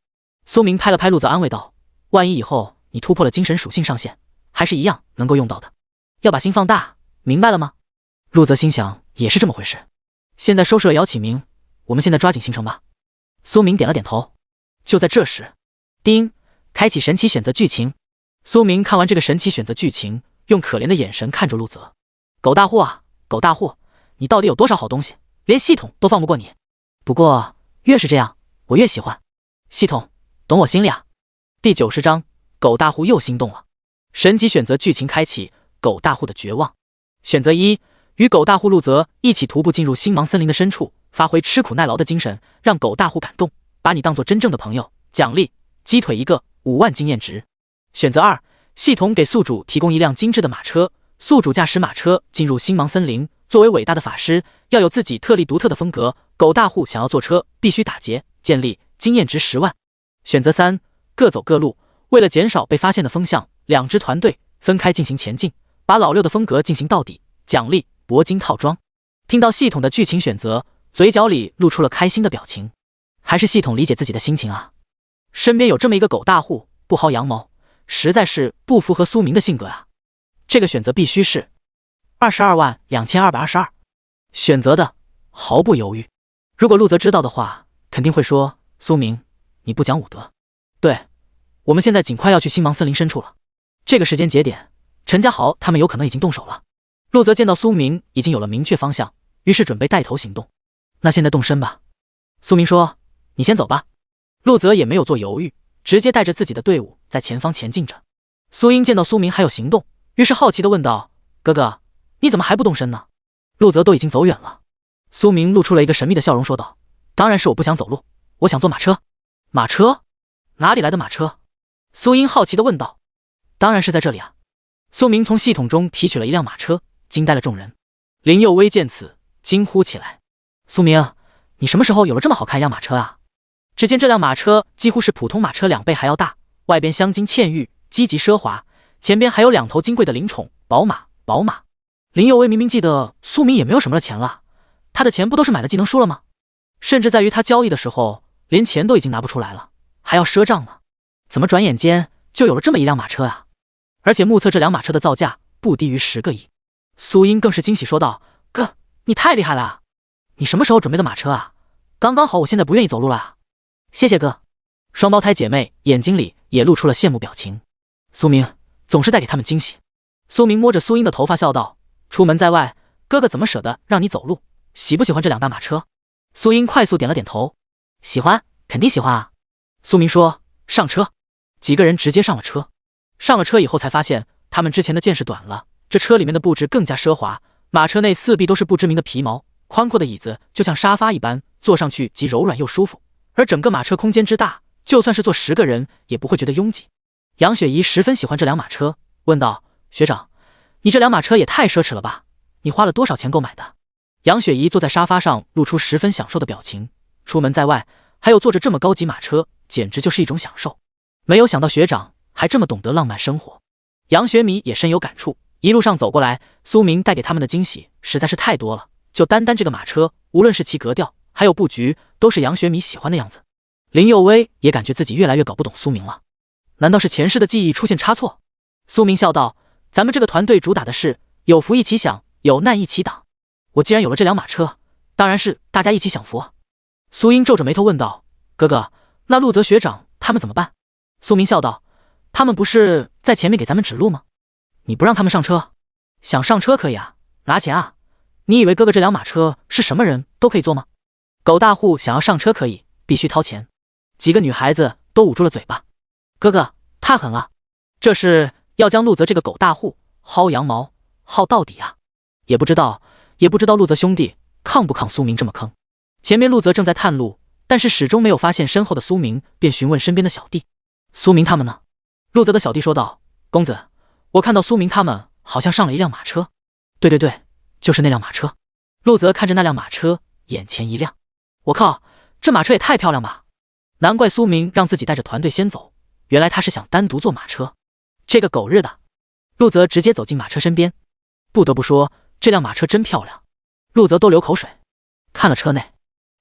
Speaker 1: 苏明拍了拍陆泽安慰道：“万一以后你突破了精神属性上限，还是一样能够用到的，要把心放大，明白了吗？”陆泽心想也是这么回事，现在收拾了姚启明，我们现在抓紧行程吧。苏明点了点头。就在这时，叮，开启神奇选择剧情。苏明看完这个神奇选择剧情，用可怜的眼神看着陆泽：“狗大户啊，狗大户，你到底有多少好东西，连系统都放不过你。不过越是这样，我越喜欢。系统，懂我心里啊。”第90章，狗大户又心动了。神奇选择剧情开启，狗大户的绝望。选择1，与狗大户陆泽一起徒步进入星芒森林的深处，发挥吃苦耐劳的精神，让狗大户感动，把你当作真正的朋友。奖励：鸡腿1个，5万经验值。选择2，系统给宿主提供一辆精致的马车，宿主驾驶马车进入星芒森林。作为伟大的法师，要有自己特立独特的风格。狗大户想要坐车，必须打劫，建立经验值10万。选择3，各走各路。为了减少被发现的风向，两支团队分开进行前进，把老六的风格进行到底。奖励：铂金套装。听到系统的剧情选择，嘴角里露出了开心的表情。还是系统理解自己的心情啊，身边有这么一个狗大户，不薅羊毛，实在是不符合苏明的性格啊。这个选择必须是22万2222，选择的毫不犹豫。如果陆泽知道的话，肯定会说：苏明，你不讲武德。对，我们现在尽快要去星芒森林深处了。这个时间节点，陈家豪他们有可能已经动手了。陆泽见到苏明已经有了明确方向，于是准备带头行动。那现在动身吧。苏明说：你先走吧。陆泽也没有做犹豫，直接带着自己的队伍在前方前进着。苏英见到苏明还有行动，于是好奇地问道：哥哥，你怎么还不动身呢？陆泽都已经走远了。苏明露出了一个神秘的笑容说道：当然是我不想走路，我想坐马车。马车？哪里来的马车？苏英好奇地问道。当然是在这里啊。苏明从系统中提取了一辆马车，惊呆了众人。林佑威见此惊呼起来：苏明，你什么时候有了这么好看一辆马车啊？只见这辆马车几乎是普通马车2倍还要大，外边镶金嵌玉，极其奢华，前边还有2头金贵的灵宠宝马。林佑威明明记得苏明也没有什么钱了，他的钱不都是买了技能书了吗？甚至在于他交易的时候连钱都已经拿不出来了，还要赊账呢。怎么转眼间就有了这么一辆马车啊？而且目测这辆马车的造价不低于10个亿。苏英更是惊喜说道：哥，你太厉害了啊！你什么时候准备的马车啊？刚刚好，我现在不愿意走路了啊。谢谢哥。双胞胎姐妹眼睛里也露出了羡慕表情。苏明总是带给他们惊喜。苏明摸着苏英的头发笑道：出门在外，哥哥怎么舍得让你走路？喜不喜欢这2大马车？苏英快速点了点头：喜欢，肯定喜欢啊。苏明说：上车。几个人直接上了车。上了车以后才发现他们之前的见识短了，这车里面的布置更加奢华，马车内4壁都是不知名的皮毛，宽阔的椅子就像沙发一般，坐上去既柔软又舒服，而整个马车空间之大，就算是坐10个人也不会觉得拥挤。杨雪怡十分喜欢这辆马车，问道：学长，你这辆马车也太奢侈了吧，你花了多少钱购买的？杨雪怡坐在沙发上露出十分享受的表情，出门在外还有坐着这么高级马车，简直就是一种享受。没有想到学长还这么懂得浪漫生活。杨雪米也深有感触，一路上走过来，苏明带给他们的惊喜实在是太多了，就单单这个马车，无论是其格调还有布局，都是杨雪米喜欢的样子。林佑威也感觉自己越来越搞不懂苏明了，难道是前世的记忆出现差错？苏明笑道：咱们这个团队主打的是有福一起享，有难一起挡，我既然有了这辆马车，当然是大家一起享福。苏英皱着眉头问道：哥哥，那陆泽学长他们怎么办？苏明笑道：他们不是在前面给咱们指路吗？你不让他们上车？想上车可以啊，拿钱啊。你以为哥哥这辆马车是什么人都可以坐吗？狗大户想要上车可以，必须掏钱。几个女孩子都捂住了嘴巴。哥哥太狠了，这是要将陆泽这个狗大户薅羊毛薅到底啊。也不知道陆泽兄弟抗不抗苏明这么坑。前面陆泽正在探路，但是始终没有发现身后的苏明，便询问身边的小弟：苏明他们呢？陆泽的小弟说道：公子，我看到苏明他们好像上了一辆马车。对，就是那辆马车。陆泽看着那辆马车，眼前一亮。我靠，这马车也太漂亮吧！难怪苏明让自己带着团队先走，原来他是想单独坐马车。这个狗日的！陆泽直接走进马车身边。不得不说，这辆马车真漂亮。陆泽都流口水。看了车内，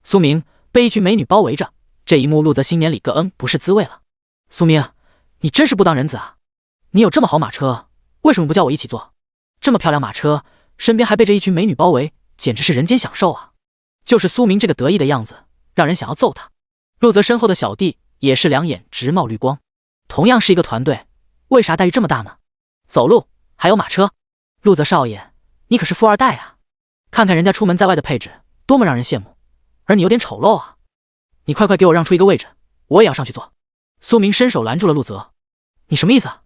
Speaker 1: 苏明被一群美女包围着，这一幕陆泽心眼里个不是滋味了。苏明，你真是不当人子啊！你有这么好马车，为什么不叫我一起坐？这么漂亮马车，身边还被着一群美女包围，简直是人间享受啊！就是苏明这个得意的样子，让人想要揍他。陆泽身后的小弟也是两眼直冒绿光。同样是一个团队，为啥待遇这么大呢？走路还有马车，陆泽少爷，你可是富二代啊！看看人家出门在外的配置，多么让人羡慕，而你有点丑陋啊！你快给我让出一个位置，我也要上去坐。苏明伸手拦住了陆泽。你什么意思啊？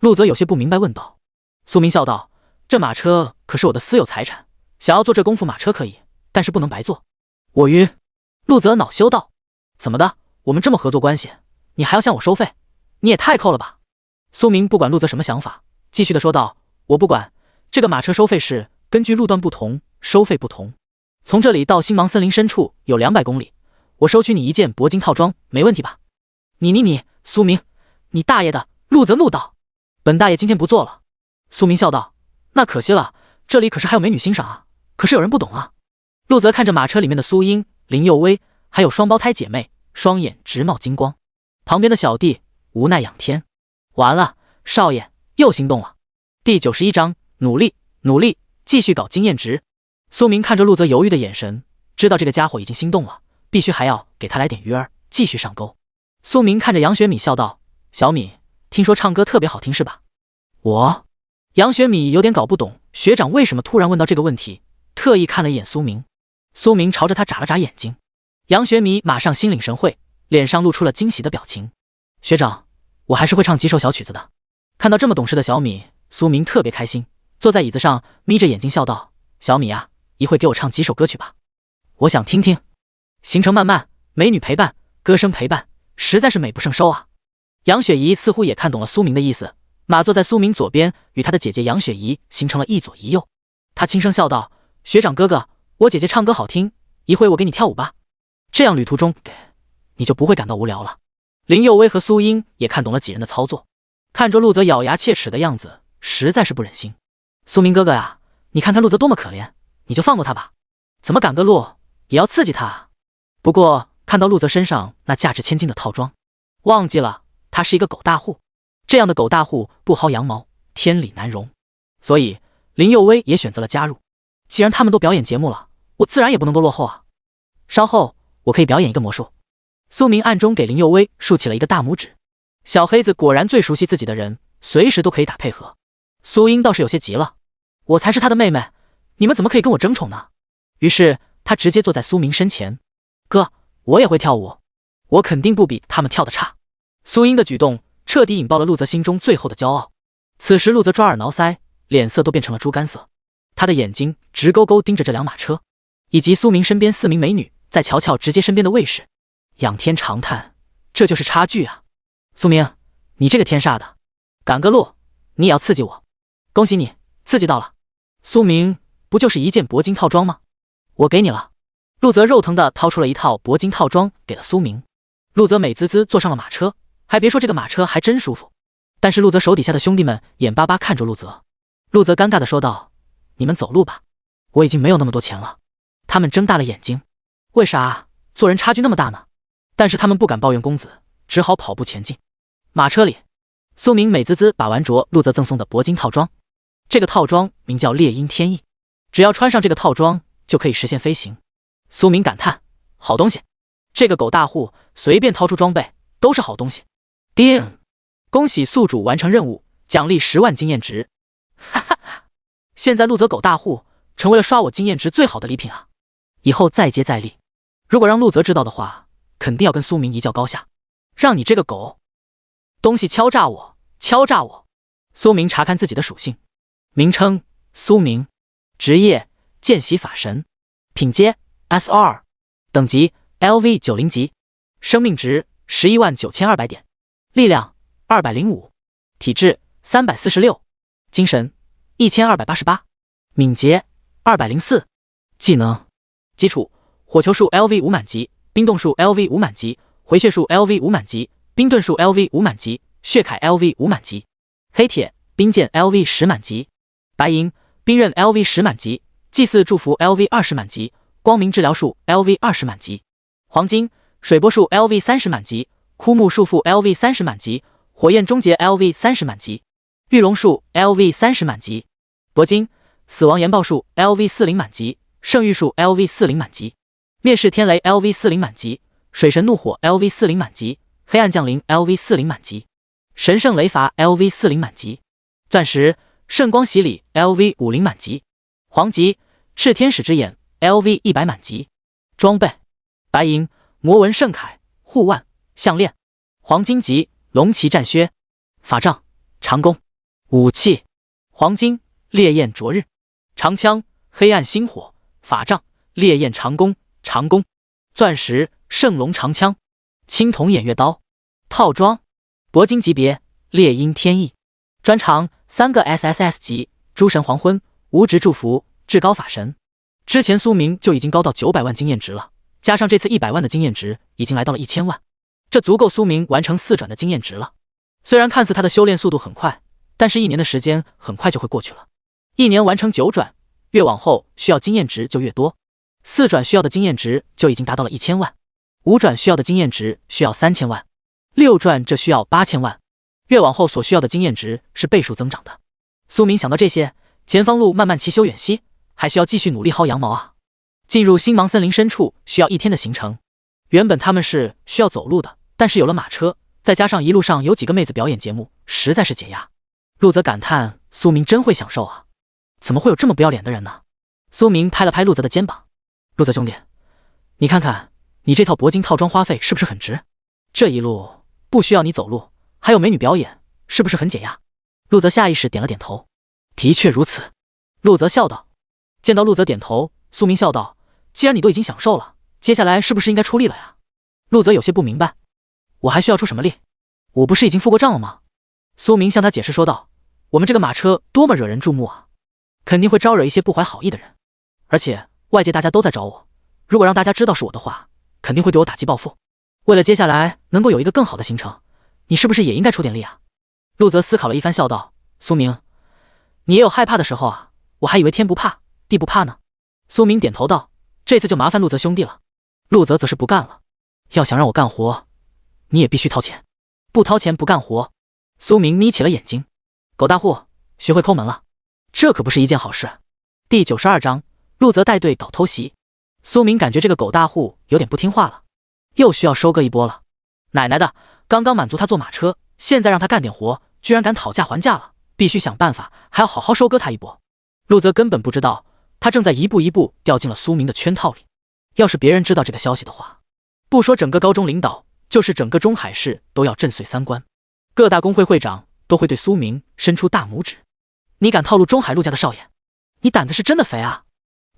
Speaker 1: 陆泽有些不明白问道。苏明笑道：这马车可是我的私有财产，想要坐这功夫马车可以，但是不能白坐。我晕。陆泽恼羞道：怎么的，我们这么合作关系，你还要向我收费？你也太抠了吧！苏明不管陆泽什么想法，继续的说道：我不管，这个马车收费是根据路段不同，收费不同。从这里到星芒森林深处有200公里，我收取你1件铂金套装，没问题吧？你，苏明，你大爷的！陆泽怒道：本大爷今天不做了。苏明笑道：那可惜了，这里可是还有美女欣赏啊，可是有人不懂啊。陆泽看着马车里面的苏英、林佑威，还有双胞胎姐妹，双眼直冒金光。旁边的小弟无奈仰天。完了，少爷又心动了。第91章，努力，继续搞经验值。苏明看着陆泽犹豫的眼神，知道这个家伙已经心动了，必须还要给他来点鱼儿，继续上钩。苏明看着杨雪米笑道：“小米，听说唱歌特别好听是吧？”我……杨雪米有点搞不懂学长为什么突然问到这个问题，特意看了一眼苏明。苏明朝着他眨了眨眼睛，杨雪米马上心领神会，脸上露出了惊喜的表情。学长，我还是会唱几首小曲子的。看到这么懂事的小米，苏明特别开心，坐在椅子上眯着眼睛笑道：“小米啊，一会给我唱几首歌曲吧，我想听听。行程漫漫，美女陪伴，歌声陪伴，实在是美不胜收啊。”杨雪怡似乎也看懂了苏明的意思，马坐在苏明左边，与他的姐姐杨雪怡形成了一左一右。他轻声笑道：“学长哥哥，我姐姐唱歌好听，一会我给你跳舞吧，这样旅途中你就不会感到无聊了。”林佑威和苏英也看懂了几人的操作，看着陆泽咬牙切齿的样子，实在是不忍心。苏明哥哥呀，你看他陆泽多么可怜，你就放过他吧，怎么赶个路也要刺激他啊。不过看到陆泽身上那价值千金的套装，忘记了他是一个狗大户，这样的狗大户不薅羊毛，天理难容。所以林佑威也选择了加入。既然他们都表演节目了，我自然也不能多落后啊。稍后我可以表演一个魔术。苏明暗中给林佑威竖起了一个大拇指。小黑子果然最熟悉自己的人，随时都可以打配合。苏英倒是有些急了，我才是她的妹妹，你们怎么可以跟我争宠呢？于是她直接坐在苏明身前，哥，我也会跳舞，我肯定不比他们跳得差。苏英的举动彻底引爆了陆泽心中最后的骄傲。此时陆泽抓耳挠腮，脸色都变成了猪肝色，他的眼睛直勾勾盯着这辆马车，以及苏明身边4名美女，再瞧瞧直接身边的卫士，仰天长叹，这就是差距啊。苏明，你这个天煞的，赶个路你也要刺激我，恭喜你刺激到了。苏明，不就是一件铂金套装吗？我给你了。陆泽肉疼的掏出了一套铂金套装给了苏明。陆泽美滋滋坐上了马车，还别说这个马车还真舒服。但是陆泽手底下的兄弟们眼巴巴看着陆泽。陆泽尴尬的说道：“你们走路吧，我已经没有那么多钱了。”他们睁大了眼睛，为啥做人差距那么大呢？但是他们不敢抱怨公子，只好跑步前进。马车里，苏明美滋滋把玩着陆泽赠送的铂金套装。这个套装名叫猎鹰天翼，只要穿上这个套装就可以实现飞行。苏明感叹：好东西，这个狗大户随便掏出装备都是好东西。叮！恭喜宿主完成任务，奖励10万经验值。哈哈哈！现在陆泽狗大户成为了刷我经验值最好的礼品啊！以后再接再厉。如果让陆泽知道的话，肯定要跟苏明一较高下。让你这个狗东西敲诈我，敲诈我！苏明查看自己的属性，名称苏明，职业见习法神，品阶 S2， 等级 LV 90级，生命值119200点，力量205，体质346，精神1288，敏捷204，技能基础火球术 LV 5满级，冰冻术 LV 5满级，回血术 LV 5满级，冰盾术 LV 5满级，血铠 LV 5满级，黑铁冰剑 LV 10满级，白银冰刃 LV 10满级，祭祀祝福 LV 20满级，光明治疗术 LV 20满级，黄金水波术 LV 30满级，枯木束缚 LV 30满级，火焰终结 LV 30满级，御龙术 LV 30满级，铂金死亡研爆术 LV 40满级，圣域术 LV 40满级，灭世天雷 LV 40满级，水神怒火 LV 40满级，黑暗降临 LV 40满级，神圣雷伐 LV 40满级，钻石圣光洗礼 LV 50满级，黄级炽天使之眼 LV 100满级，装备白银魔纹圣铠护腕项链，黄金级龙旗战靴，法杖长弓，武器黄金烈焰灼日，长枪黑暗星火，法杖烈焰长弓长弓，钻石圣龙长枪，青铜偃月刀，套装铂金级别猎鹰天翼，专长3个 SSS 级，诸神黄昏无职祝福至高法神。之前苏明就已经高到900万经验值了，加上这次100万的经验值，已经来到了1000万，这足够苏明完成4转的经验值了。虽然看似他的修炼速度很快，但是1年的时间很快就会过去了。1年完成9转，越往后需要经验值就越多，4转需要的经验值就已经达到了1000万，5转需要的经验值需要3000万，6转这需要8000万，越往后所需要的经验值是倍数增长的。苏明想到这些，前方路漫漫其修远兮，还需要继续努力薅羊毛啊！进入星芒森林深处需要1天的行程。原本他们是需要走路的，但是有了马车，再加上一路上有几个妹子表演节目，实在是解压。陆泽感叹：苏明真会享受啊，怎么会有这么不要脸的人呢？苏明拍了拍陆泽的肩膀：陆泽兄弟，你看看你这套铂金套装花费是不是很值？这一路不需要你走路，还有美女表演，是不是很解压？陆泽下意识点了点头：的确如此。陆泽笑道。见到陆泽点头，苏明笑道：既然你都已经享受了，接下来是不是应该出力了呀？陆泽有些不明白：我还需要出什么力？我不是已经付过账了吗？苏明向他解释说道：我们这个马车多么惹人注目啊，肯定会招惹一些不怀好意的人，而且外界大家都在找我，如果让大家知道是我的话，肯定会对我打击报复。为了接下来能够有一个更好的行程，你是不是也应该出点力啊？陆泽思考了一番，笑道：苏明，你也有害怕的时候啊，我还以为天不怕地不怕呢。苏明点头道：这次就麻烦陆泽兄弟了。陆泽则是不干了：要想让我干活，你也必须掏钱，不掏钱不干活。苏明眯起了眼睛：狗大户学会抠门了，这可不是一件好事。第92章，陆泽带队搞偷袭。苏明感觉这个狗大户有点不听话了，又需要收割一波了。奶奶的，刚刚满足他坐马车，现在让他干点活，居然敢讨价还价了，必须想办法，还要好好收割他一波。陆泽根本不知道，他正在一步一步掉进了苏明的圈套里。要是别人知道这个消息的话，不说整个高中领导，就是整个中海市都要震碎3观，各大工会会长都会对苏明伸出大拇指。你敢套路中海陆家的少爷，你胆子是真的肥啊！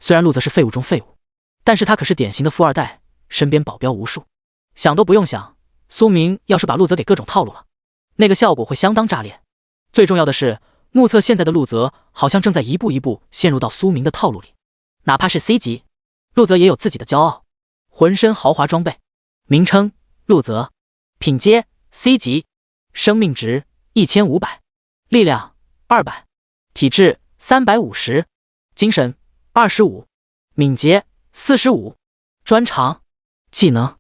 Speaker 1: 虽然陆泽是废物中废物，但是他可是典型的富二代，身边保镖无数，想都不用想，苏明要是把陆泽给各种套路了，那个效果会相当炸裂。最重要的是，目测现在的陆泽好像正在一步一步陷入到苏明的套路里。哪怕是 C 级，陆泽也有自己的骄傲，浑身豪华装备，名称陆泽，品阶 C 级，生命值1500，力量200，体质350，精神25，敏捷45，专长技能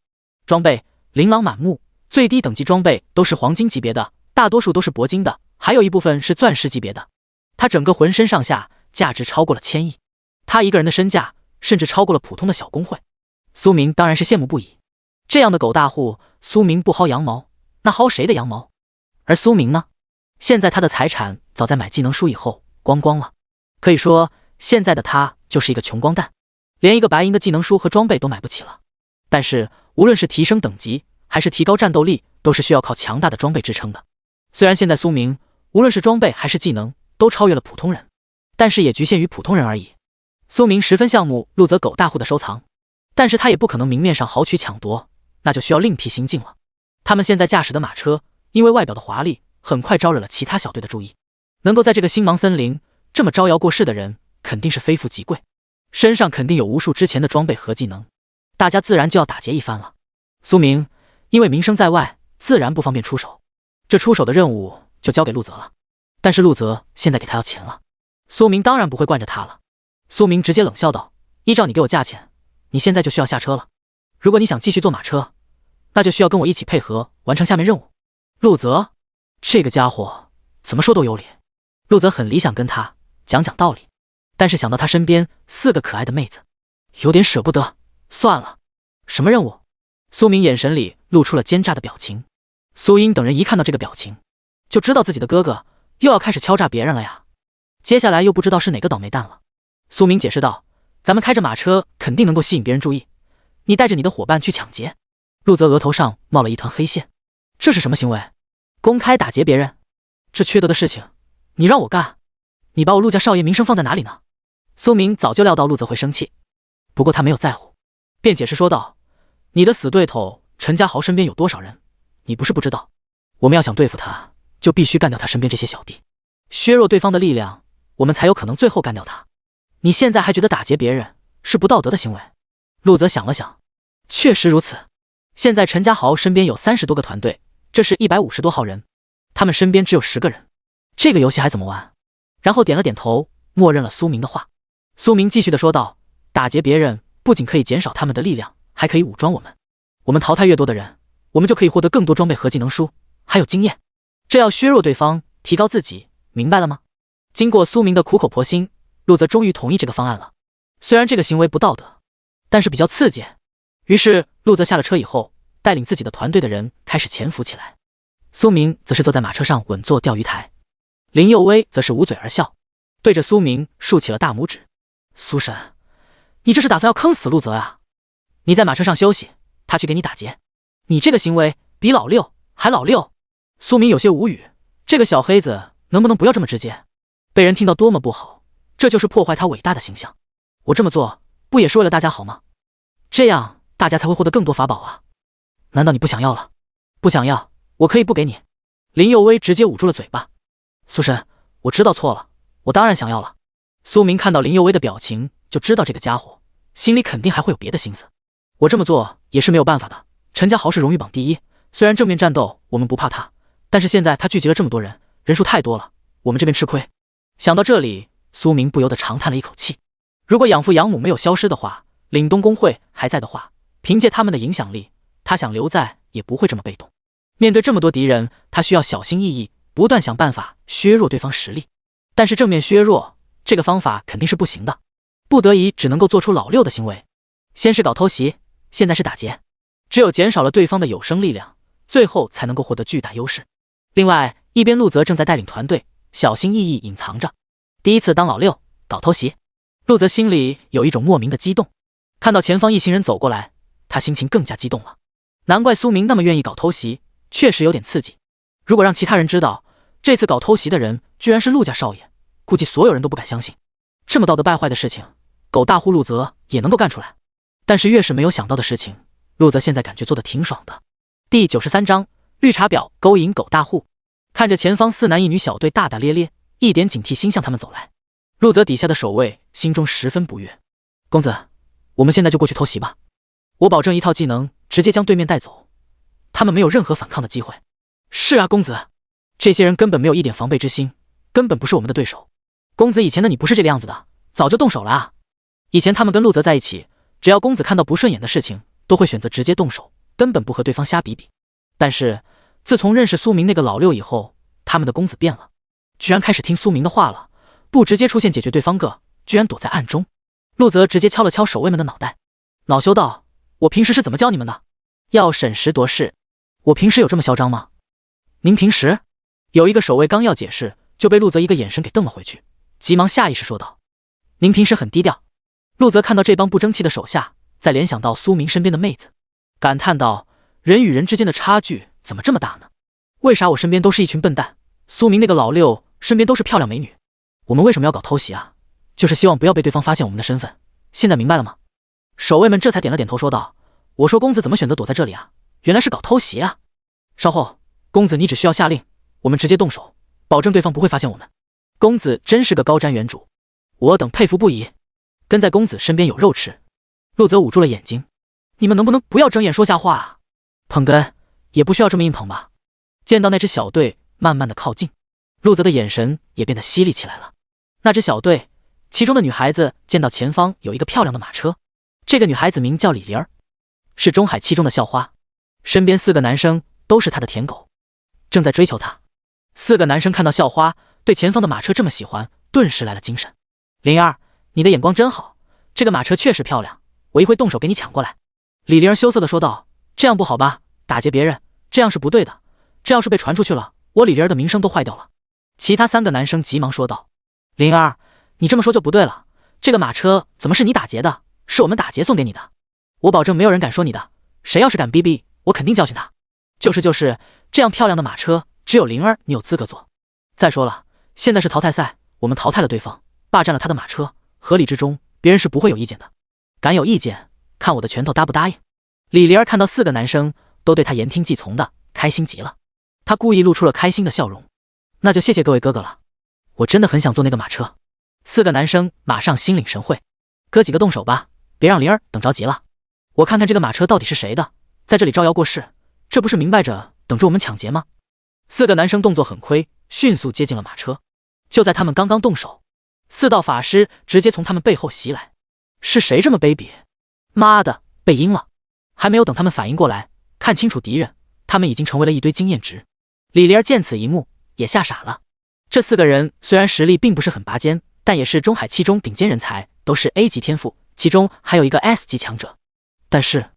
Speaker 1: 装备琳琅满目，最低等级装备都是黄金级别的，大多数都是铂金的，还有一部分是钻石级别的。他整个浑身上下价值超过了1000亿，他一个人的身价甚至超过了普通的小工会。苏明当然是羡慕不已，这样的狗大户，苏明不薅羊毛，那薅谁的羊毛？而苏明呢？现在他的财产早在买技能书以后光光了，可以说现在的他就是一个穷光蛋，连一个白银的技能书和装备都买不起了。但是无论是提升等级还是提高战斗力，都是需要靠强大的装备支撑的。虽然现在苏明无论是装备还是技能都超越了普通人，但是也局限于普通人而已。苏明十分羡慕陆泽狗大户的收藏，但是他也不可能明面上豪取抢夺，那就需要另辟蹊径了。他们现在驾驶的马车因为外表的华丽，很快招惹了其他小队的注意。能够在这个星芒森林这么招摇过市的人，肯定是非富即贵，身上肯定有无数之前的装备和技能，大家自然就要打劫一番了。苏明因为名声在外，自然不方便出手，这出手的任务就交给陆泽了。但是陆泽现在给他要钱了，苏明当然不会惯着他了。苏明直接冷笑道：依照你给我价钱，你现在就需要下车了。如果你想继续坐马车，那就需要跟我一起配合完成下面任务。陆泽这个家伙怎么说都有理，陆泽很理想跟他讲道理，但是想到他身边4个可爱的妹子，有点舍不得。算了，什么任务？苏明眼神里露出了奸诈的表情。苏英等人一看到这个表情，就知道自己的哥哥又要开始敲诈别人了呀。接下来又不知道是哪个倒霉蛋了。苏明解释道：咱们开着马车肯定能够吸引别人注意，你带着你的伙伴去抢劫。陆泽额头上冒了一团黑线，这是什么行为？公开打劫别人？这缺德的事情你让我干，你把我陆家少爷名声放在哪里呢？苏明早就料到陆泽会生气，不过他没有在乎，便解释说道：你的死对头陈家豪身边有多少人，你不是不知道，我们要想对付他，就必须干掉他身边这些小弟，削弱对方的力量，我们才有可能最后干掉他。你现在还觉得打劫别人是不道德的行为？陆泽想了想，确实如此。现在陈家豪身边有30多个团队，这是150多号人，他们身边只有10个人，这个游戏还怎么玩？然后点了点头，默认了苏明的话。苏明继续的说道：打劫别人不仅可以减少他们的力量，还可以武装我们。我们淘汰越多的人，我们就可以获得更多装备和技能书，还有经验。这要削弱对方，提高自己，明白了吗？经过苏明的苦口婆心，陆泽终于同意这个方案了。虽然这个行为不道德，但是比较刺激。于是陆泽下了车以后，带领自己的团队的人开始潜伏起来。苏明则是坐在马车上稳坐钓鱼台，林佑威则是捂嘴而笑，对着苏明竖起了大拇指。苏神，你这是打算要坑死陆泽啊？你在马车上休息，他去给你打劫，你这个行为比老六还老六。苏明有些无语，这个小黑子能不能不要这么直接？被人听到多么不好，这就是破坏他伟大的形象。我这么做不也是为了大家好吗？这样大家才会获得更多法宝啊！难道你不想要了？不想要，我可以不给你。林佑威直接捂住了嘴巴。苏神，我知道错了，我当然想要了。苏明看到林佑威的表情，就知道这个家伙心里肯定还会有别的心思。我这么做也是没有办法的，陈家豪是荣誉榜第一，虽然正面战斗我们不怕他，但是现在他聚集了这么多人，人数太多了，我们这边吃亏。想到这里，苏明不由得长叹了一口气。如果养父养母没有消失的话，岭东公会还在的话，凭借他们的影响力，他想留在也不会这么被动。面对这么多敌人，他需要小心翼翼，不断想办法削弱对方实力。但是正面削弱这个方法肯定是不行的，不得已只能够做出老六的行为。先是搞偷袭，现在是打劫，只有减少了对方的有生力量，最后才能够获得巨大优势。另外一边，陆泽正在带领团队小心翼翼隐藏着。第一次当老六搞偷袭，陆泽心里有一种莫名的激动。看到前方一行人走过来，他心情更加激动了。难怪苏明那么愿意搞偷袭，确实有点刺激。如果让其他人知道这次搞偷袭的人居然是陆家少爷，估计所有人都不敢相信。这么道德败坏的事情，狗大户陆泽也能够干出来。但是越是没有想到的事情，陆泽现在感觉做得挺爽的。第93章绿茶婊勾引狗大户。看着前方4男1女小队大大咧咧，一点警惕心向他们走来，陆泽底下的守卫心中十分不悦。公子，我们现在就过去偷袭吧，我保证一套技能直接将对面带走，他们没有任何反抗的机会。是啊，公子，这些人根本没有一点防备之心，根本不是我们的对手。公子，以前的你不是这个样子的，早就动手了啊。以前他们跟陆泽在一起，只要公子看到不顺眼的事情，都会选择直接动手，根本不和对方瞎比比。但是自从认识苏明那个老六以后，他们的公子变了，居然开始听苏明的话了，不直接出现解决对方个，居然躲在暗中。陆泽直接敲了敲守卫们的脑袋，恼羞道：我平时是怎么教你们的？要审时度势，我平时有这么嚣张吗？您平时？有一个守卫刚要解释，就被陆泽一个眼神给瞪了回去，急忙下意识说道：您平时很低调。陆泽看到这帮不争气的手下，再联想到苏明身边的妹子，感叹道：人与人之间的差距怎么这么大呢？为啥我身边都是一群笨蛋，苏明那个老六身边都是漂亮美女？我们为什么要搞偷袭啊？就是希望不要被对方发现我们的身份，现在明白了吗？守卫们这才点了点头说道：我说公子怎么选择躲在这里啊？原来是搞偷袭啊。稍后公子你只需要下令，我们直接动手，保证对方不会发现我们。公子真是个高瞻远瞩，我等佩服不已，跟在公子身边有肉吃。陆泽捂住了眼睛，你们能不能不要睁眼说瞎话啊？捧哏也不需要这么硬捧吧。见到那支小队慢慢的靠近，陆泽的眼神也变得犀利起来了。那支小队其中的女孩子见到前方有一个漂亮的马车，这个女孩子名叫李玲儿，是中海七中的校花，身边4个男生都是她的舔狗，正在追求她。4个男生看到校花对前方的马车这么喜欢，顿时来了精神。玲儿，你的眼光真好，这个马车确实漂亮，我一会动手给你抢过来。李玲儿羞涩地说道：这样不好吧，打劫别人这样是不对的，这要是被传出去了，我李玲儿的名声都坏掉了。其他3个男生急忙说道：玲儿，你这么说就不对了，这个马车怎么是你打劫的，是我们打劫送给你的，我保证没有人敢说你的，谁要是敢逼逼，我肯定教训他。就是，这样漂亮的马车只有玲儿你有资格坐。再说了，现在是淘汰赛，我们淘汰了对方，霸占了他的马车，合理之中，别人是不会有意见的。敢有意见，看我的拳头答不答应。李玲儿看到4个男生都对他言听计从的，开心极了，他故意露出了开心的笑容。那就谢谢各位哥哥了，我真的很想坐那个马车。4个男生马上心领神会，哥几个动手吧，别让玲儿等着急了。我看看这个马车到底是谁的，在这里招摇过市，这不是明摆着等着我们抢劫吗？4个男生动作很快，迅速接近了马车。就在他们刚刚动手，4道法师直接从他们背后袭来。是谁这么卑鄙？妈的，被阴了！还没有等他们反应过来，看清楚敌人，他们已经成为了一堆经验值。李玲儿见此一幕也吓傻了。这4个人虽然实力并不是很拔尖，但也是中海七中顶尖人才，都是 A 级天赋，其中还有一个 S 级强者，但是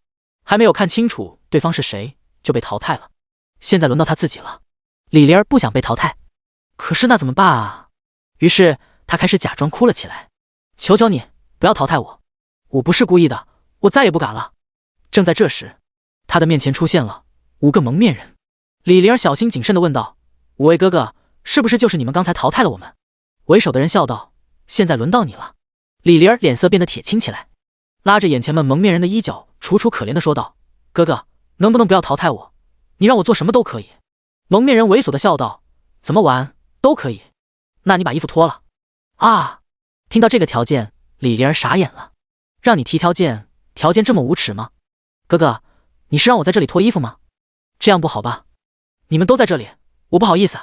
Speaker 1: 还没有看清楚对方是谁就被淘汰了。现在轮到他自己了。李莲儿不想被淘汰，可是那怎么办啊？于是他开始假装哭了起来，求求你不要淘汰我，我不是故意的，我再也不敢了。正在这时，他的面前出现了5个蒙面人。李莲儿小心谨慎地问道：5位哥哥，是不是就是你们刚才淘汰了我们？为首的人笑道：现在轮到你了。李莲儿脸色变得铁青起来，拉着眼前们蒙面人的衣角，楚楚可怜地说道：哥哥，能不能不要淘汰我？你让我做什么都可以。蒙面人猥琐地笑道：怎么玩都可以，那你把衣服脱了。啊！听到这个条件，李莲儿傻眼了。让你提条件，条件这么无耻吗？哥哥，你是让我在这里脱衣服吗？这样不好吧？你们都在这里，我不好意思。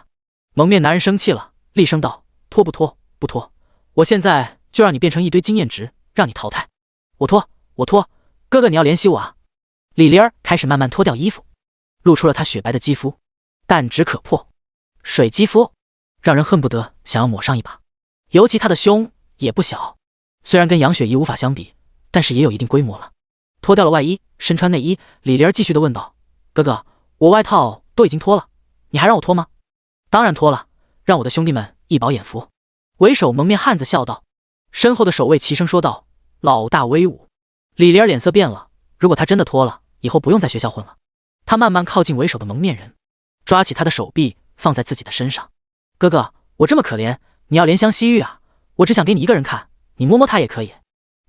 Speaker 1: 蒙面男人生气了，厉声道：脱不脱？不脱，我现在就让你变成一堆经验值，让你淘汰。我脱，我脱，哥哥你要怜惜我啊！李莲儿开始慢慢脱掉衣服，露出了她雪白的肌肤，弹指可破，水肌肤，让人恨不得想要抹上一把。尤其她的胸也不小，虽然跟杨雪怡无法相比，但是也有一定规模了。脱掉了外衣，身穿内衣，李莲儿继续的问道：哥哥，我外套都已经脱了，你还让我脱吗？当然脱了，让我的兄弟们一饱眼福。为首蒙面汉子笑道。身后的守卫齐声说道：老大威武。李莲儿脸色变了，如果他真的脱了，以后不用在学校混了。他慢慢靠近为首的蒙面人，抓起他的手臂放在自己的身上。哥哥，我这么可怜，你要怜香惜玉啊，我只想给你一个人看，你摸摸他也可以。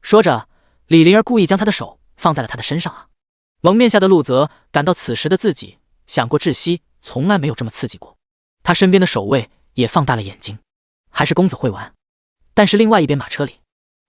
Speaker 1: 说着，李莲儿故意将他的手放在了他的身上啊。蒙面下的陆泽感到此时的自己想过窒息，从来没有这么刺激过。他身边的守卫也放大了眼睛，还是公子会玩。但是另外一边马车里，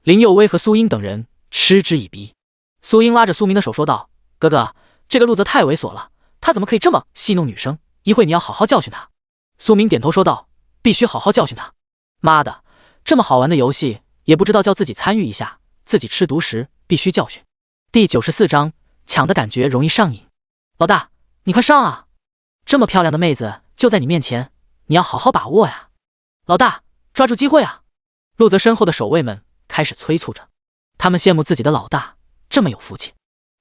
Speaker 1: 林佑威和苏英等人嗤之以鼻。苏英拉着苏明的手说道：哥哥，这个陆泽太猥琐了，他怎么可以这么戏弄女生？一会你要好好教训他。苏明点头说道：必须好好教训他。妈的，这么好玩的游戏也不知道叫自己参与一下，自己吃独食，必须教训。第94章，抢的感觉容易上瘾。老大，你快上啊！这么漂亮的妹子就在你面前，你要好好把握呀！老大，抓住机会啊！陆泽身后的守卫们开始催促着，他们羡慕自己的老大这么有福气。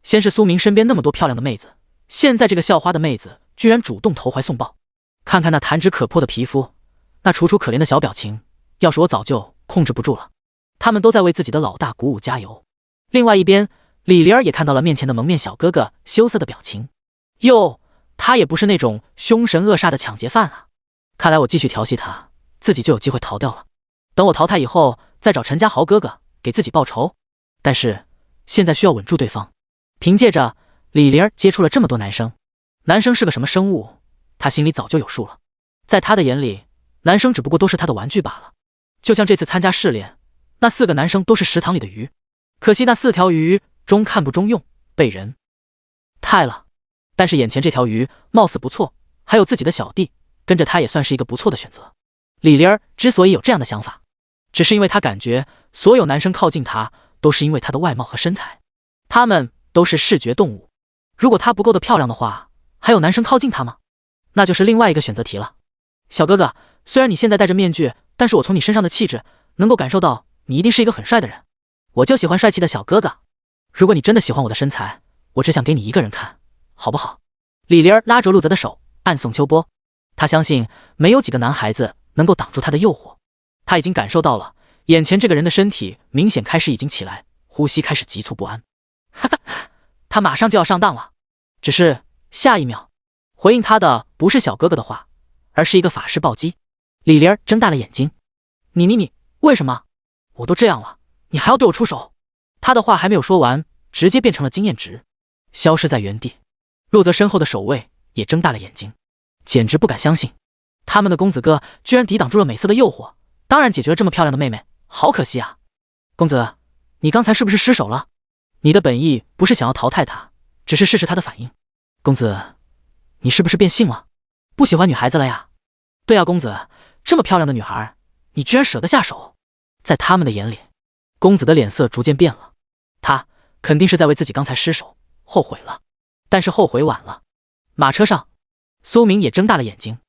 Speaker 1: 先是苏明身边那么多漂亮的妹子，现在这个校花的妹子居然主动投怀送抱。看看那弹指可破的皮肤，那楚楚可怜的小表情，要是我早就控制不住了。他们都在为自己的老大鼓舞加油。另外一边，李莲儿也看到了面前的蒙面小哥哥羞涩的表情。哟，他也不是那种凶神恶煞的抢劫犯啊！看来我继续调戏他，自己就有机会逃掉了。等我淘汰以后，再找陈家豪哥哥给自己报仇。但是现在需要稳住对方。凭借着李莲儿接触了这么多男生，男生是个什么生物，他心里早就有数了。在他的眼里，男生只不过都是他的玩具罢了。就像这次参加试炼，那4个男生都是食堂里的鱼，可惜那4条鱼中看不中用，被人汰了。但是眼前这条鱼貌似不错，还有自己的小弟，跟着他也算是一个不错的选择。李莲儿之所以有这样的想法，只是因为他感觉所有男生靠近他都是因为他的外貌和身材，他们都是视觉动物。如果他不够的漂亮的话，还有男生靠近他吗？那就是另外一个选择题了。小哥哥，虽然你现在戴着面具，但是我从你身上的气质能够感受到你一定是一个很帅的人。我就喜欢帅气的小哥哥。如果你真的喜欢我的身材，我只想给你一个人看，好不好？李莲儿拉着陆泽的手，暗送秋波。他相信没有几个男孩子能够挡住他的诱惑。他已经感受到了，眼前这个人的身体明显开始已经起来，呼吸开始急促不安。哈哈，他马上就要上当了。只是下一秒，回应他的不是小哥哥的话，而是一个法式暴击。李莲儿睁大了眼睛：你，为什么？我都这样了，你还要对我出手？他的话还没有说完，直接变成了经验值，消失在原地。陆泽身后的守卫也睁大了眼睛，简直不敢相信，他们的公子哥居然抵挡住了美色的诱惑，当然解决了这么漂亮的妹妹，好可惜啊！公子，你刚才是不是失手了？你的本意不是想要淘汰他，只是试试他的反应。公子，你是不是变性了？不喜欢女孩子了呀？对啊，公子，这么漂亮的女孩，你居然舍得下手？在他们的眼里，公子的脸色逐渐变了，他肯定是在为自己刚才失手后悔了，但是后悔晚了。马车上，苏明也睁大了眼睛，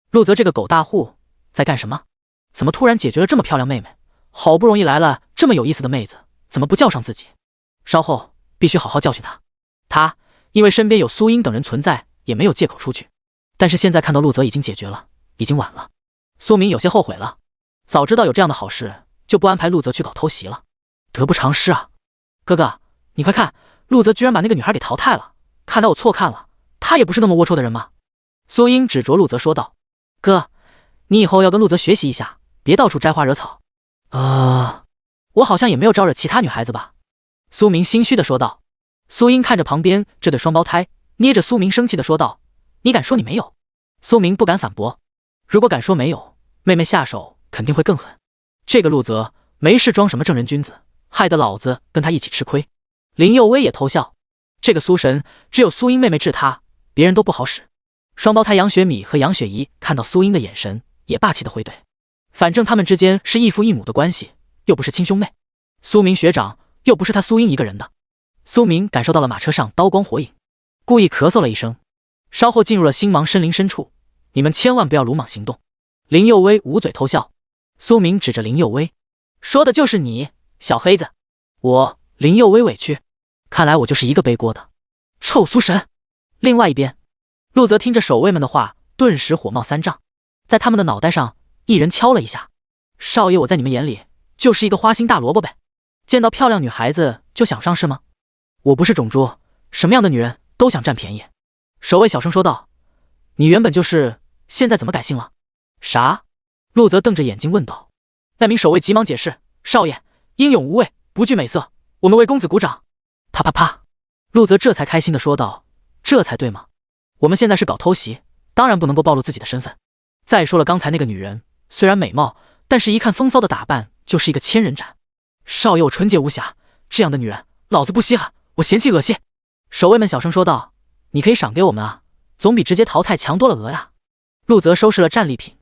Speaker 1: 陆泽这个狗大户在干什么？怎么突然解决了这么漂亮妹妹？好不容易来了这么有意思的妹子，怎么不叫上自己？稍后必须好好教训他。他因为身边有苏英等人存在，也没有借口出去。但是现在看到陆泽已经解决了，已经晚了。苏明有些后悔了，早知道有这样的好事，就不安排陆泽去搞偷袭了。得不偿失啊！哥哥，你快看，陆泽居然把那个女孩给淘汰了。看来我错看了，他也不是那么龌龊的人嘛。苏英指着陆泽说道：“哥，你以后要跟陆泽学习一下，别到处摘花惹草。”我好像也没有招惹其他女孩子吧？苏明心虚的说道。苏英看着旁边这对双胞胎，捏着苏明生气的说道：“你敢说你没有？”苏明不敢反驳，如果敢说没有，妹妹下手肯定会更狠。这个陆泽没事装什么正人君子，害得老子跟他一起吃亏。林佑威也偷笑，这个苏神只有苏英妹妹治他，别人都不好使。双胞胎杨雪米和杨雪怡看到苏英的眼神，也霸气的回怼，反正他们之间是异父异母的关系，又不是亲兄妹。苏明学长又不是他苏英一个人的。苏明感受到了马车上刀光火影，故意咳嗽了一声，稍后进入了星芒森林深处。你们千万不要鲁莽行动。林佑威捂嘴偷笑。苏明指着林佑威，说的就是你，小黑子。林佑威委屈，看来我就是一个背锅的。臭苏神！另外一边，陆泽听着守卫们的话，顿时火冒三丈，在他们的脑袋上一人敲了一下。少爷，我在你们眼里就是一个花心大萝卜呗，见到漂亮女孩子就想上是吗？我不是种猪，什么样的女人都想占便宜。守卫小声说道。你原本就是，现在怎么改姓了？啥？陆泽瞪着眼睛问道。那名守卫急忙解释，少爷英勇无畏，不惧美色，我们为公子鼓掌。啪啪啪，陆泽这才开心的说道，这才对嘛，我们现在是搞偷袭，当然不能够暴露自己的身份。再说了，刚才那个女人虽然美貌，但是一看风骚的打扮就是一个千人斩。少爷我纯洁无瑕，这样的女人老子不稀罕，我嫌弃恶心。守卫们小声说道，你可以赏给我们啊，总比直接淘汰强多了呀。陆泽收拾了战利品，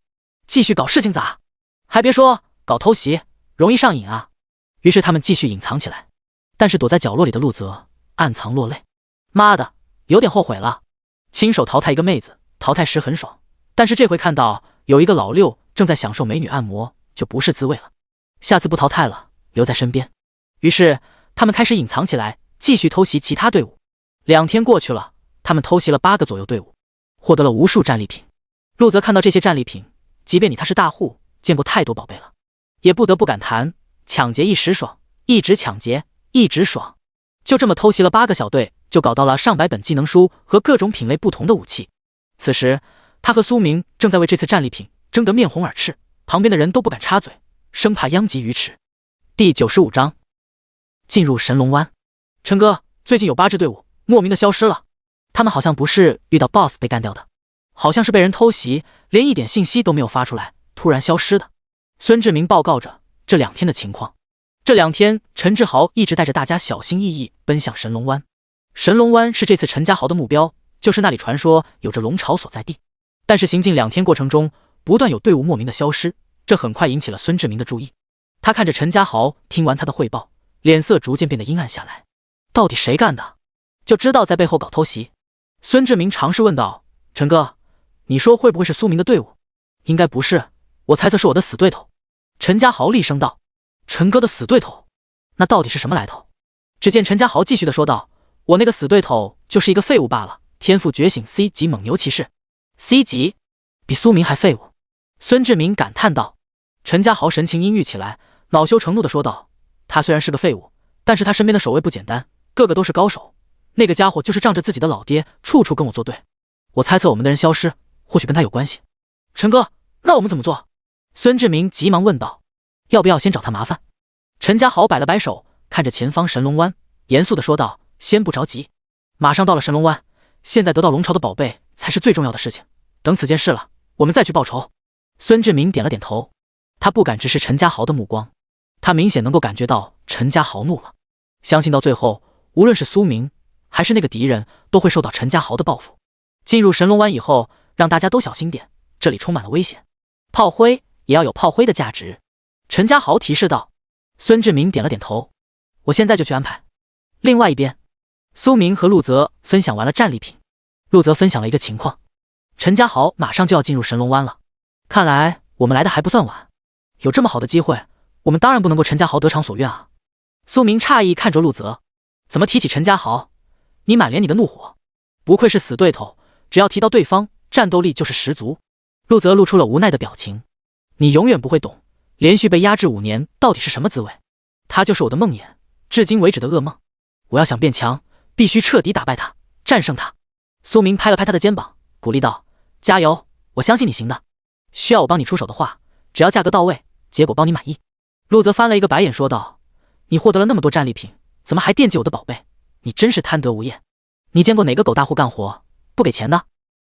Speaker 1: 继续搞事情咋？还别说，搞偷袭容易上瘾啊。于是他们继续隐藏起来，但是躲在角落里的陆泽暗藏落泪。妈的，有点后悔了。亲手淘汰一个妹子，淘汰时很爽，但是这回看到有一个老六正在享受美女按摩，就不是滋味了。下次不淘汰了，留在身边。于是他们开始隐藏起来，继续偷袭其他队伍。2天过去了，他们偷袭了8个左右队伍，获得了无数战利品。陆泽看到这些战利品，即便他是大户，见过太多宝贝了，也不得不感叹，抢劫一时爽，一直抢劫一直爽。就这么偷袭了8个小队，就搞到了上百本技能书和各种品类不同的武器。此时他和苏明正在为这次战利品争得面红耳赤，旁边的人都不敢插嘴，生怕殃及鱼池。第95章，进入神龙湾。陈哥，最近有8支队伍莫名的消失了，他们好像不是遇到 BOSS 被干掉的，好像是被人偷袭，连一点信息都没有发出来，突然消失的。孙志明报告着这2天的情况。这2天，陈志豪一直带着大家小心翼翼奔向神龙湾。神龙湾是这次陈家豪的目标，就是那里传说有着龙巢所在地。但是行进2天过程中，不断有队伍莫名的消失，这很快引起了孙志明的注意。他看着陈家豪，听完他的汇报，脸色逐渐变得阴暗下来。到底谁干的？就知道在背后搞偷袭。孙志明尝试问道：“陈哥，你说会不会是苏明的队伍？”应该不是，我猜测是我的死对头。陈家豪厉声道：“陈哥的死对头？那到底是什么来头？”只见陈家豪继续的说道：“我那个死对头就是一个废物罢了，天赋觉醒 C 级猛牛骑士。C 级？比苏明还废物？”孙志明感叹道。陈家豪神情阴郁起来，恼羞成怒的说道：“他虽然是个废物，但是他身边的守卫不简单，个个都是高手。那个家伙就是仗着自己的老爹，处处跟我作对。我猜测我们的人消失，或许跟他有关系。陈哥，那我们怎么做？”孙志明急忙问道。“要不要先找他麻烦？”陈家豪摆了摆手，看着前方神龙湾，严肃的说道：“先不着急，马上到了神龙湾，现在得到龙巢的宝贝才是最重要的事情。等此件事了，我们再去报仇。”孙志明点了点头，他不敢直视陈家豪的目光，他明显能够感觉到陈家豪怒了，相信到最后，无论是苏明还是那个敌人，都会受到陈家豪的报复。进入神龙湾以后，让大家都小心点，这里充满了危险，炮灰也要有炮灰的价值。陈家豪提示道。孙志明点了点头，我现在就去安排。另外一边，苏明和陆泽分享完了战利品，陆泽分享了一个情况，陈家豪马上就要进入神龙湾了，看来我们来的还不算晚，有这么好的机会，我们当然不能够陈家豪得偿所愿啊。苏明诧异看着陆泽，怎么提起陈家豪，你满脸你的怒火？不愧是死对头，只要提到对方，战斗力就是十足。陆泽露出了无奈的表情，你永远不会懂，连续被压制5年到底是什么滋味。他就是我的梦魇，至今为止的噩梦。我要想变强，必须彻底打败他，战胜他。苏明拍了拍他的肩膀，鼓励道：加油，我相信你行的。需要我帮你出手的话，只要价格到位，结果包你满意。陆泽翻了一个白眼说道：你获得了那么多战利品，怎么还惦记我的宝贝？你真是贪得无厌。你见过哪个狗大户干活不给钱的？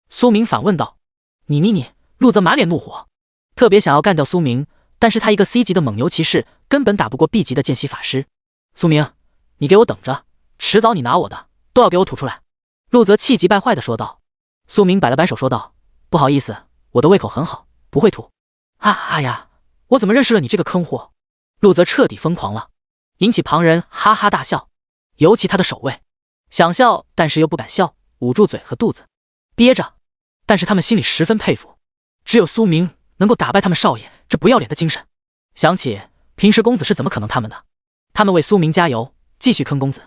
Speaker 1: 苏明反问道。你，陆泽满脸怒火，特别想要干掉苏明，但是他一个 C 级的猛牛骑士根本打不过 B 级的剑息法师。苏明，你给我等着，迟早你拿我的都要给我吐出来。陆泽气急败坏地说道。苏明摆了摆手说道：不好意思，我的胃口很好，不会吐。哎呀，我怎么认识了你这个坑货？陆泽彻底疯狂了，引起旁人哈哈大笑，尤其他的守卫想笑但是又不敢笑，捂住嘴和肚子憋着，但是他们心里十分佩服，只有苏明能够打败他们少爷这不要脸的精神。想起平时公子是怎么可能他们的，他们为苏明加油，继续坑公子。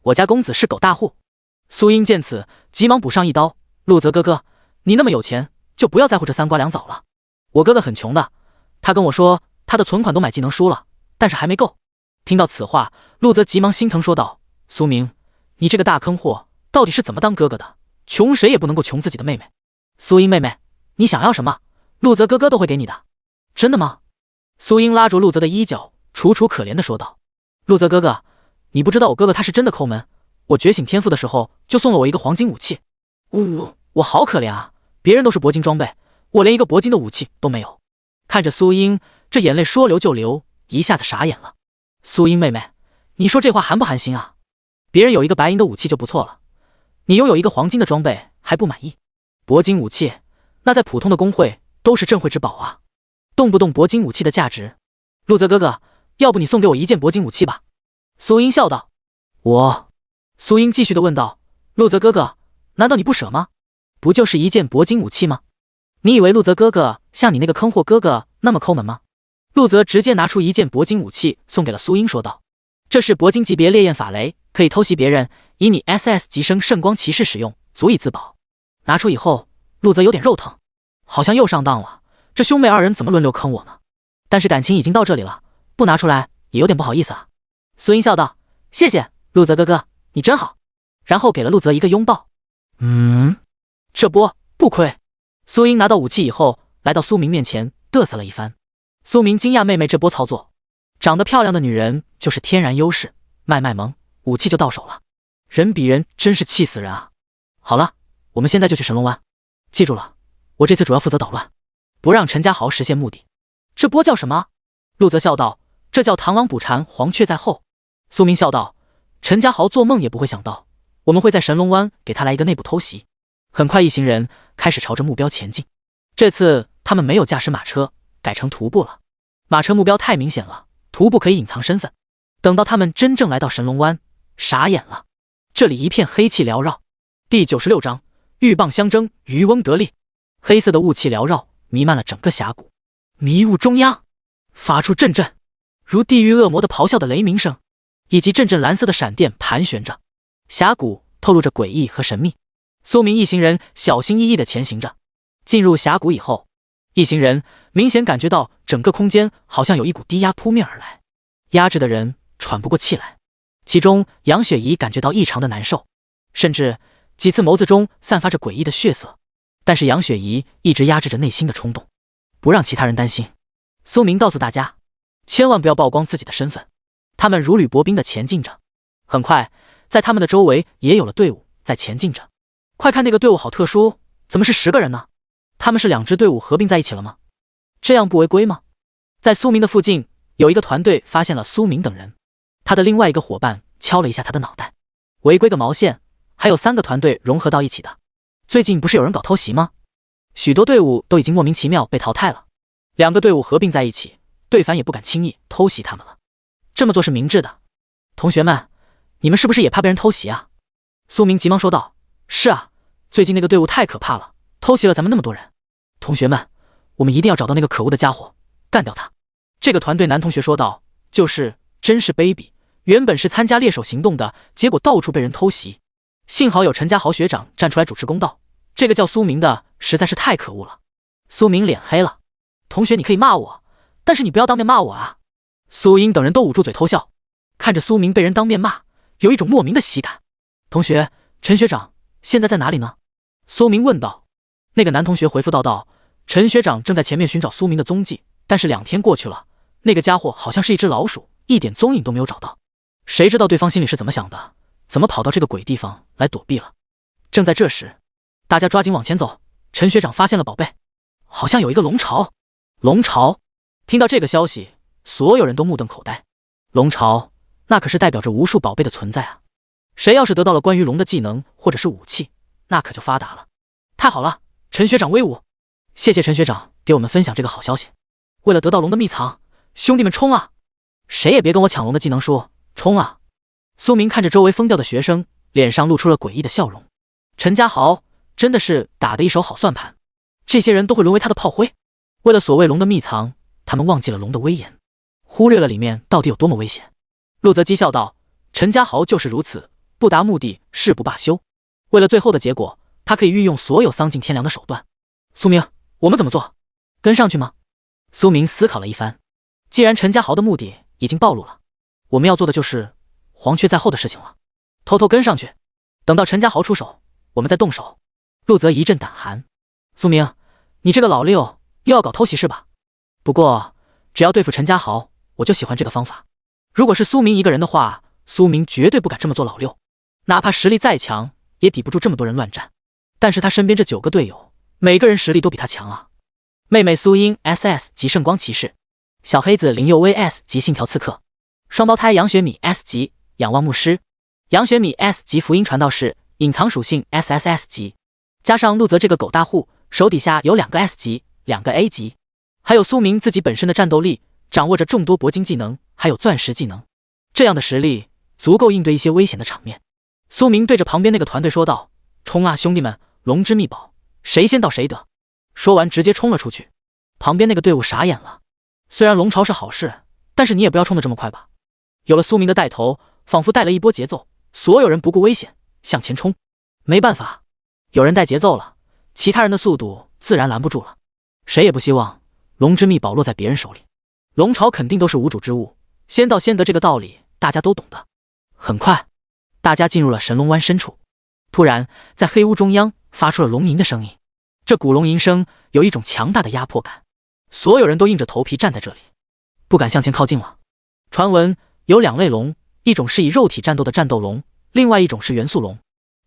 Speaker 1: 我家公子是狗大户。苏英见此急忙补上一刀：陆泽哥哥，你那么有钱，就不要在乎这3瓜2枣了。我哥哥很穷的，他跟我说他的存款都买技能书了，但是还没够。听到此话，陆泽急忙心疼说道：苏明，你这个大坑货到底是怎么当哥哥的？穷谁也不能够穷自己的妹妹。苏英妹妹，你想要什么，陆泽哥哥都会给你的。真的吗？苏英拉住陆泽的衣角，楚楚可怜地说道：陆泽哥哥，你不知道我哥哥他是真的抠门，我觉醒天赋的时候就送了我一个黄金武器。我好可怜啊，别人都是铂金装备，我连一个铂金的武器都没有。看着苏英这眼泪说流就流，一下子傻眼了。苏英妹妹，你说这话寒不寒心啊？别人有一个白银的武器就不错了，你拥有一个黄金的装备还不满意？铂金武器那在普通的公会都是镇会之宝啊，动不动铂金武器的价值。陆泽哥哥，要不你送给我一件铂金武器吧？苏英笑道。苏英继续的问道：陆泽哥哥，难道你不舍吗？不就是一件铂金武器吗？你以为陆泽哥哥像你那个坑货哥哥那么抠门吗？陆泽直接拿出一件铂金武器送给了苏英，说道：这是铂金级别烈焰法雷，可以偷袭别人，以你 SS 级升圣光骑士使用，足以自保。拿出以后，陆泽有点肉疼，好像又上当了，这兄妹2人怎么轮流坑我呢？但是感情已经到这里了，不拿出来也有点不好意思啊。苏英笑道：谢谢陆泽哥哥，你真好。然后给了陆泽一个拥抱。这波不亏。苏英拿到武器以后，来到苏明面前嘚瑟了一番。苏明惊讶妹妹这波操作，长得漂亮的女人就是天然优势，卖萌，武器就到手了。人比人真是气死人啊。好了，我们现在就去神龙湾，记住了，我这次主要负责捣乱，不让陈家豪实现目的。这波叫什么？陆泽笑道：这叫螳螂捕蝉，黄雀在后。苏明笑道：陈家豪做梦也不会想到，我们会在神龙湾给他来一个内部偷袭。很快一行人开始朝着目标前进，这次他们没有驾驶马车，改成徒步了。马车目标太明显了，徒步可以隐藏身份。等到他们真正来到神龙湾，傻眼了，这里一片黑气缭绕。第96章鹬蚌相争，渔翁得利。黑色的雾气缭绕，弥漫了整个峡谷。迷雾中央发出阵阵如地狱恶魔的咆哮的雷鸣声，以及阵阵蓝色的闪电盘旋着，峡谷透露着诡异和神秘。苏明一行人小心翼翼地前行着。进入峡谷以后，一行人明显感觉到整个空间好像有一股低压扑面而来，压制的人喘不过气来。其中杨雪怡感觉到异常的难受，甚至几次眸子中散发着诡异的血色。但是杨雪怡一直压制着内心的冲动，不让其他人担心。苏明告诉大家，千万不要曝光自己的身份。他们如履薄冰地前进着，很快在他们的周围也有了队伍在前进着。快看那个队伍好特殊，怎么是10个人呢？他们是2支队伍合并在一起了吗？这样不违规吗？在苏明的附近有一个团队发现了苏明等人，他的另外一个伙伴敲了一下他的脑袋。违规个毛线，还有3个团队融合到一起的。最近不是有人搞偷袭吗？许多队伍都已经莫名其妙被淘汰了，2个队伍合并在一起，对方也不敢轻易偷袭他们了。这么做是明智的。同学们，你们是不是也怕被人偷袭啊？苏明急忙说道：是啊，最近那个队伍太可怕了，偷袭了咱们那么多人。同学们，我们一定要找到那个可恶的家伙，干掉他。这个团队男同学说道：就是，真是卑鄙，原本是参加猎手行动的，结果到处被人偷袭。幸好有陈家豪学长站出来主持公道，这个叫苏明的实在是太可恶了。苏明脸黑了，同学你可以骂我，但是你不要当面骂我啊。苏英等人都捂住嘴偷笑，看着苏明被人当面骂，有一种莫名的喜感。同学，陈学长现在在哪里呢？苏明问道。那个男同学回复道，陈学长正在前面寻找苏明的踪迹，但是2天过去了，那个家伙好像是一只老鼠，一点踪影都没有找到。谁知道对方心里是怎么想的，怎么跑到这个鬼地方来躲避了。正在这时，大家抓紧往前走，陈学长发现了宝贝，好像有一个龙巢。龙巢，听到这个消息，所有人都目瞪口呆。龙巢，那可是代表着无数宝贝的存在啊！谁要是得到了关于龙的技能或者是武器，那可就发达了。太好了，陈学长威武！谢谢陈学长给我们分享这个好消息。为了得到龙的秘藏，兄弟们冲啊！谁也别跟我抢龙的技能树，冲啊！苏明看着周围疯掉的学生，脸上露出了诡异的笑容。陈家豪真的是打得一手好算盘，这些人都会沦为他的炮灰。为了所谓龙的秘藏，他们忘记了龙的威严，忽略了里面到底有多么危险。陆泽讥笑道：陈家豪就是如此，不达目的誓不罢休。为了最后的结果，他可以运用所有丧尽天良的手段。苏明，我们怎么做？跟上去吗？苏明思考了一番，既然陈家豪的目的已经暴露了，我们要做的就是黄雀在后的事情了，偷偷跟上去，等到陈家豪出手，我们再动手。陆泽一阵胆寒。苏明，你这个老六又要搞偷袭是吧？不过只要对付陈家豪，我就喜欢这个方法。如果是苏明一个人的话，苏明绝对不敢这么做老六，哪怕实力再强，也抵不住这么多人乱战。但是他身边这9个队友，每个人实力都比他强啊。妹妹苏英 SS 级圣光骑士，小黑子林佑威 S 级信条刺客，双胞胎杨雪米 S 级仰望牧师，杨雪米 S 级福音传道士，隐藏属性 SSS 级，加上陆泽这个狗大户，手底下有2个 S 级，2个 A 级，还有苏明自己本身的战斗力，掌握着众多铂金技能，还有钻石技能，这样的实力足够应对一些危险的场面。苏明对着旁边那个团队说道：冲啊兄弟们，龙之秘宝，谁先到谁得。说完直接冲了出去。旁边那个队伍傻眼了，虽然龙巢是好事，但是你也不要冲得这么快吧。有了苏明的带头，仿佛带了一波节奏，所有人不顾危险向前冲。没办法，有人带节奏了，其他人的速度自然拦不住了。谁也不希望龙之秘宝落在别人手里，龙巢肯定都是无主之物，先到先得，这个道理大家都懂的。很快大家进入了神龙湾深处，突然在黑屋中央发出了龙吟的声音，这古龙吟声有一种强大的压迫感，所有人都硬着头皮站在这里，不敢向前靠近了。传闻有2类龙，一种是以肉体战斗的战斗龙，另外一种是元素龙，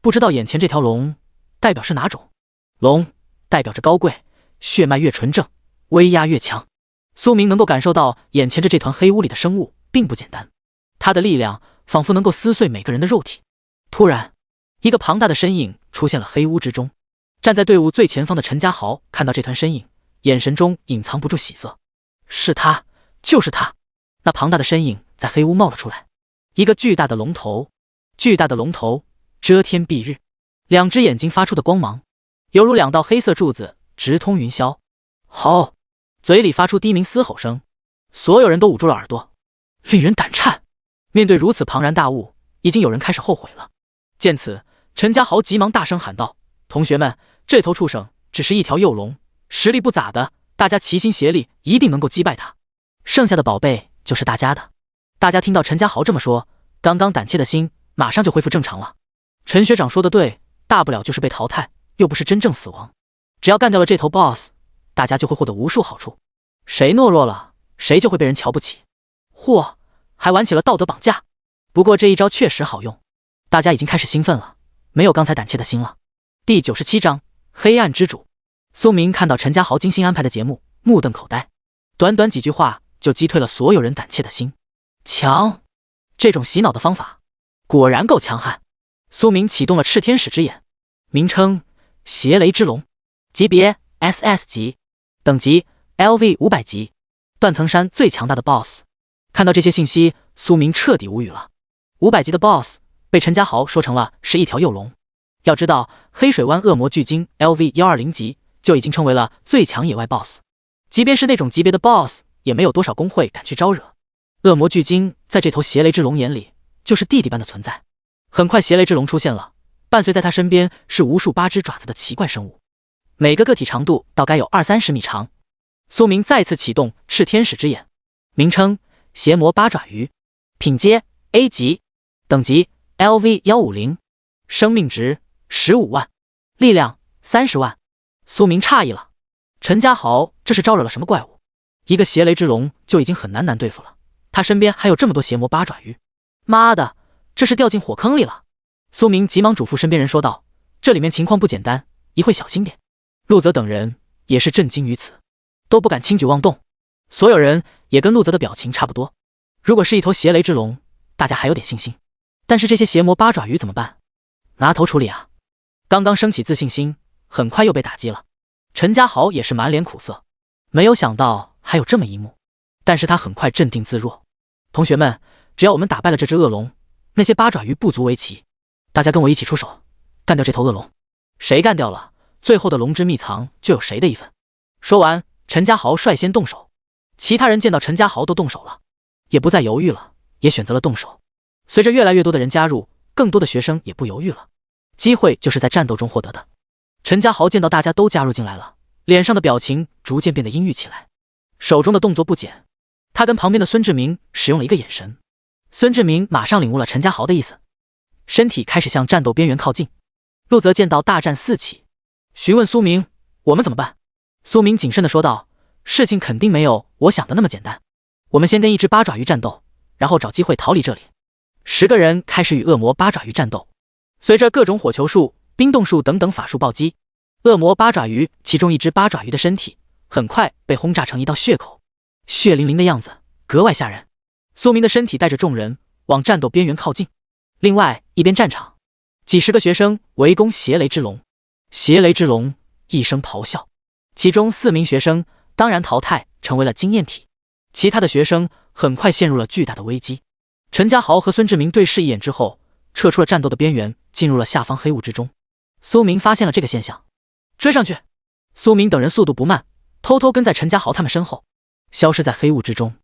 Speaker 1: 不知道眼前这条龙代表是哪种。龙代表着高贵，血脉越纯正，威压越强。苏明能够感受到眼前这团黑屋里的生物并不简单，他的力量仿佛能够撕碎每个人的肉体。突然一个庞大的身影出现了黑屋之中，站在队伍最前方的陈家豪看到这团身影，眼神中隐藏不住喜色。是他，就是他。那庞大的身影在黑屋冒了出来，一个巨大的龙头，巨大的龙头遮天蔽日，2只眼睛发出的光芒犹如2道黑色柱子直通云霄。吼！嘴里发出低鸣嘶吼声，所有人都捂住了耳朵，令人胆颤。面对如此庞然大物，已经有人开始后悔了。见此，陈家豪急忙大声喊道：同学们，这头畜生只是一条幼龙，实力不咋的，大家齐心协力一定能够击败他，剩下的宝贝就是大家的。大家听到陈家豪这么说，刚刚胆怯的心马上就恢复正常了。陈学长说的对，大不了就是被淘汰，又不是真正死亡，只要干掉了这头 BOSS， 大家就会获得无数好处。谁懦弱了，谁就会被人瞧不起。嚯，还玩起了道德绑架。不过这一招确实好用，大家已经开始兴奋了，没有刚才胆怯的心了。第97章黑暗之主。苏明看到陈家豪精心安排的节目，目瞪口呆，短短几句话就击退了所有人胆怯的心。强，这种洗脑的方法果然够强悍。苏明启动了炽天使之眼，名称邪雷之龙，级别 SS 级，等级 LV 500级，断层山最强大的 BOSS。 看到这些信息，苏明彻底无语了。500级的 BOSS 被陈家豪说成了是一条幼龙。要知道黑水湾恶魔巨鲸 LV 120级就已经成为了最强野外 BOSS， 即便是那种级别的 BOSS 也没有多少工会敢去招惹。恶魔巨鲸在这头邪雷之龙眼里就是弟弟般的存在。很快，邪雷之龙出现了，伴随在他身边是无数8只爪子的奇怪生物，每个个体长度到该有20-30米长。苏明再次启动炽天使之眼，名称邪魔八爪鱼，品阶 A 级，等级 LV150，生命值15万，力量30万。苏明诧异了，陈家豪这是招惹了什么怪物？一个邪雷之龙就已经很难对付了，他身边还有这么多邪魔八爪鱼，妈的，这是掉进火坑里了。苏明急忙嘱咐身边人说道，这里面情况不简单，一会小心点。陆泽等人也是震惊于此，都不敢轻举妄动。所有人也跟陆泽的表情差不多。如果是一头邪雷之龙，大家还有点信心，但是这些邪魔八爪鱼怎么办？拿头处理啊！刚刚升起自信心，很快又被打击了。陈家豪也是满脸苦涩，没有想到还有这么一幕，但是他很快镇定自若。同学们，只要我们打败了这只恶龙，那些八爪鱼不足为奇，大家跟我一起出手，干掉这头恶龙。谁干掉了，最后的龙之秘藏就有谁的一份。说完，陈家豪率先动手，其他人见到陈家豪都动手了，也不再犹豫了，也选择了动手。随着越来越多的人加入，更多的学生也不犹豫了，机会就是在战斗中获得的。陈家豪见到大家都加入进来了，脸上的表情逐渐变得阴郁起来，手中的动作不减。他跟旁边的孙志明使用了一个眼神，孙志明马上领悟了陈家豪的意思，身体开始向战斗边缘靠近。陆泽见到大战四起，询问苏明，我们怎么办？苏明谨慎地说道，事情肯定没有我想的那么简单，我们先跟一只八爪鱼战斗，然后找机会逃离这里。10个人开始与恶魔八爪鱼战斗，随着各种火球术、冰冻术等等法术暴击，恶魔八爪鱼其中一只八爪鱼的身体很快被轰炸成一道血口，血淋淋的样子格外吓人。苏明的身体带着众人往战斗边缘靠近。另外一边战场，几十个学生围攻邪雷之龙，邪雷之龙一声咆哮，其中4名学生当然淘汰，成为了经验体。其他的学生很快陷入了巨大的危机。陈家豪和孙志明对视一眼之后，撤出了战斗的边缘，进入了下方黑雾之中。苏明发现了这个现象，追上去。苏明等人速度不慢，偷偷跟在陈家豪他们身后，消失在黑雾之中。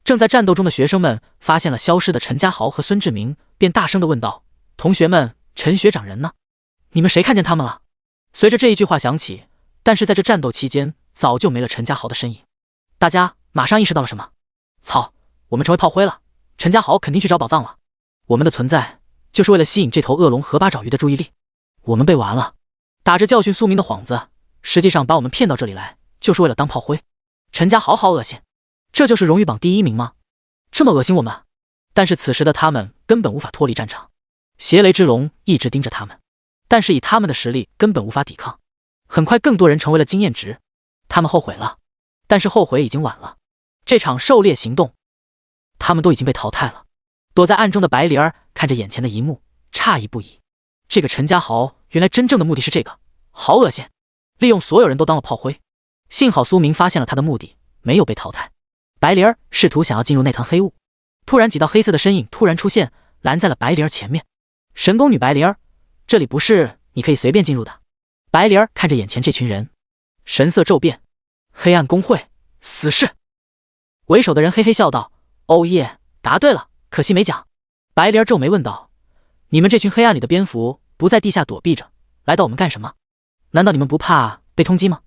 Speaker 1: 正在战斗中的学生们发现了消失的陈家豪和孙志明，便大声地问道，同学们，陈学长人呢？你们谁看见他们了？随着这一句话响起，但是在这战斗期间早就没了陈家豪的身影。大家马上意识到了什么？操，我们成为炮灰了，陈家豪肯定去找宝藏了。我们的存在就是为了吸引这头恶龙和八爪鱼的注意力，我们被玩了。打着教训苏明的幌子，实际上把我们骗到这里来，就是为了当炮灰。陈家豪好恶心，这就是荣誉榜第1名吗？这么恶心我们。但是此时的他们根本无法脱离战场，邪雷之龙一直盯着他们，但是以他们的实力根本无法抵抗。很快更多人成为了经验值，他们后悔了，但是后悔已经晚了。这场狩猎行动他们都已经被淘汰了。躲在暗中的白灵儿看着眼前的一幕，诧异不已。这个陈家豪原来真正的目的是这个，好恶心，利用所有人都当了炮灰。幸好苏明发现了他的目的，没有被淘汰。白灵儿试图想要进入那团黑雾，突然几道黑色的身影突然出现，拦在了白灵儿前面。神宫女白灵儿，这里不是你可以随便进入的。白灵儿看着眼前这群人，神色骤变。黑暗公会，死士。为首的人嘿嘿笑道，哦耶，答对了，可惜没奖。白灵儿皱眉问道，你们这群黑暗里的蝙蝠不在地下躲避着，来到我们干什么？难道你们不怕被通缉吗？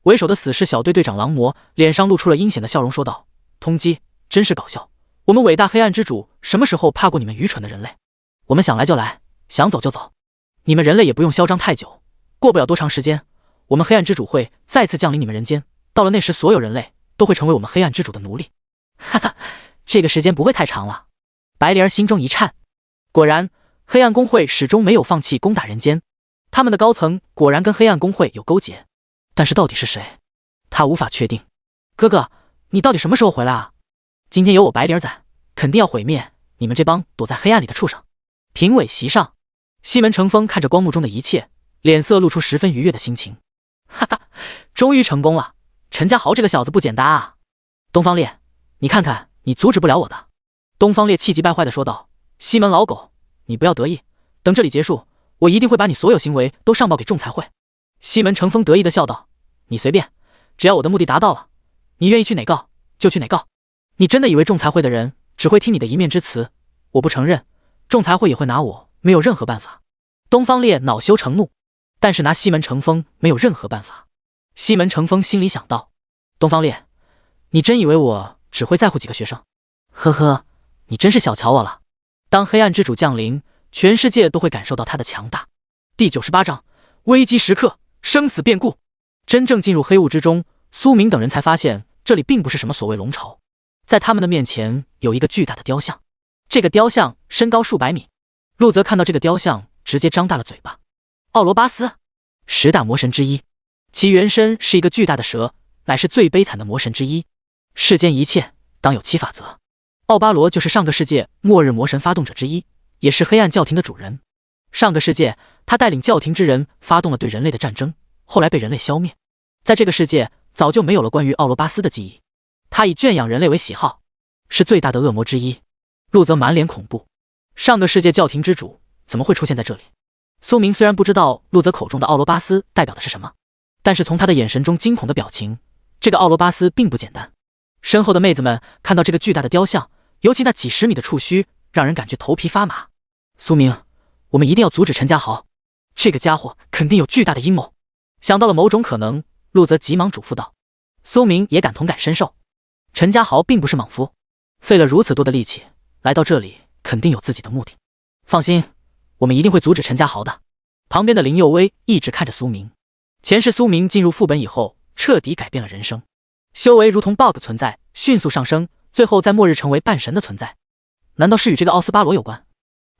Speaker 1: 为首的死士小队队长狼魔脸上露出了阴险的笑容说道，通缉真是搞笑，我们伟大黑暗之主什么时候怕过你们愚蠢的人类？我们想来就来，想走就走，你们人类也不用嚣张太久，过不了多长时间，我们黑暗之主会再次降临你们人间，到了那时所有人类都会成为我们黑暗之主的奴隶。哈哈，这个时间不会太长了。白灵儿心中一颤，果然黑暗公会始终没有放弃攻打人间，他们的高层果然跟黑暗公会有勾结，但是到底是谁，他无法确定。哥哥，你到底什么时候回来啊？今天有我白灵儿在，肯定要毁灭你们这帮躲在黑暗里的畜生。评委席上，西门成风看着光幕中的一切，脸色露出十分愉悦的心情。哈哈，终于成功了，陈家豪这个小子不简单啊。东方烈，你看看你阻止不了我的。东方烈气急败坏地说道，西门老狗，你不要得意，等这里结束，我一定会把你所有行为都上报给仲裁会。西门成风得意地笑道，你随便，只要我的目的达到了，你愿意去哪告就去哪告。你真的以为仲裁会的人只会听你的一面之词，我不承认，仲裁会也会拿我没有任何办法。东方烈恼羞成怒，但是拿西门成风没有任何办法。西门成风心里想到，东方烈，你真以为我只会在乎几个学生？呵呵，你真是小瞧我了。当黑暗之主降临，全世界都会感受到他的强大。第98章，危机时刻，生死变故。真正进入黑雾之中，苏明等人才发现这里并不是什么所谓龙巢，在他们的面前有一个巨大的雕像，这个雕像身高数百米。陆泽看到这个雕像，直接张大了嘴巴。奥罗巴斯，10大魔神之一，其原身是一个巨大的蛇，乃是最悲惨的魔神之一。世间一切当有其法则。奥巴罗就是上个世界末日魔神发动者之一，也是黑暗教廷的主人。上个世界，他带领教廷之人发动了对人类的战争，后来被人类消灭。在这个世界，早就没有了关于奥罗巴斯的记忆。他以圈养人类为喜好，是最大的恶魔之一。陆泽满脸恐怖，上个世界教廷之主怎么会出现在这里？苏明虽然不知道陆泽口中的奥罗巴斯代表的是什么，但是从他的眼神中惊恐的表情，这个奥罗巴斯并不简单。身后的妹子们看到这个巨大的雕像，尤其那几十米的触须，让人感觉头皮发麻。苏明，我们一定要阻止陈家豪，这个家伙肯定有巨大的阴谋。想到了某种可能，陆泽急忙嘱咐道。苏明也感同感深受，陈家豪并不是莽夫，费了如此多的力气来到这里，肯定有自己的目的。放心，我们一定会阻止陈家豪的。旁边的林佑威一直看着苏明。前世苏明进入副本以后，彻底改变了人生，修为如同 bug 存在，迅速上升，最后在末日成为半神的存在。难道是与这个奥斯巴罗有关？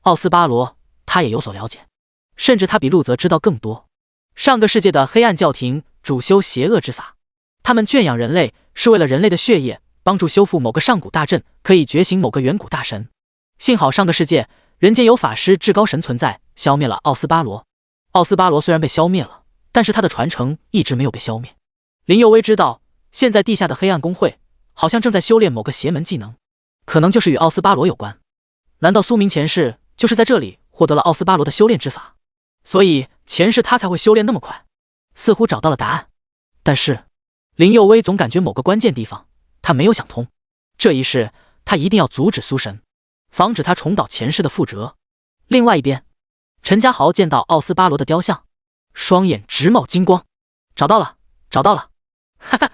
Speaker 1: 奥斯巴罗他也有所了解，甚至他比陆泽知道更多。上个世界的黑暗教廷主修邪恶之法，他们圈养人类是为了人类的血液，帮助修复某个上古大阵，可以觉醒某个远古大神。幸好上个世界人间有法师至高神存在，消灭了奥斯巴罗。奥斯巴罗虽然被消灭了，但是他的传承一直没有被消灭。林佑威知道，现在地下的黑暗公会好像正在修炼某个邪门技能，可能就是与奥斯巴罗有关。难道苏明前世就是在这里获得了奥斯巴罗的修炼之法，所以前世他才会修炼那么快？似乎找到了答案，但是林佑威总感觉某个关键地方他没有想通。这一世他一定要阻止苏神，防止他重蹈前世的覆辙。另外一边，陈家豪见到奥斯巴罗的雕像，双眼直冒金光。找到了，找到了，哈哈，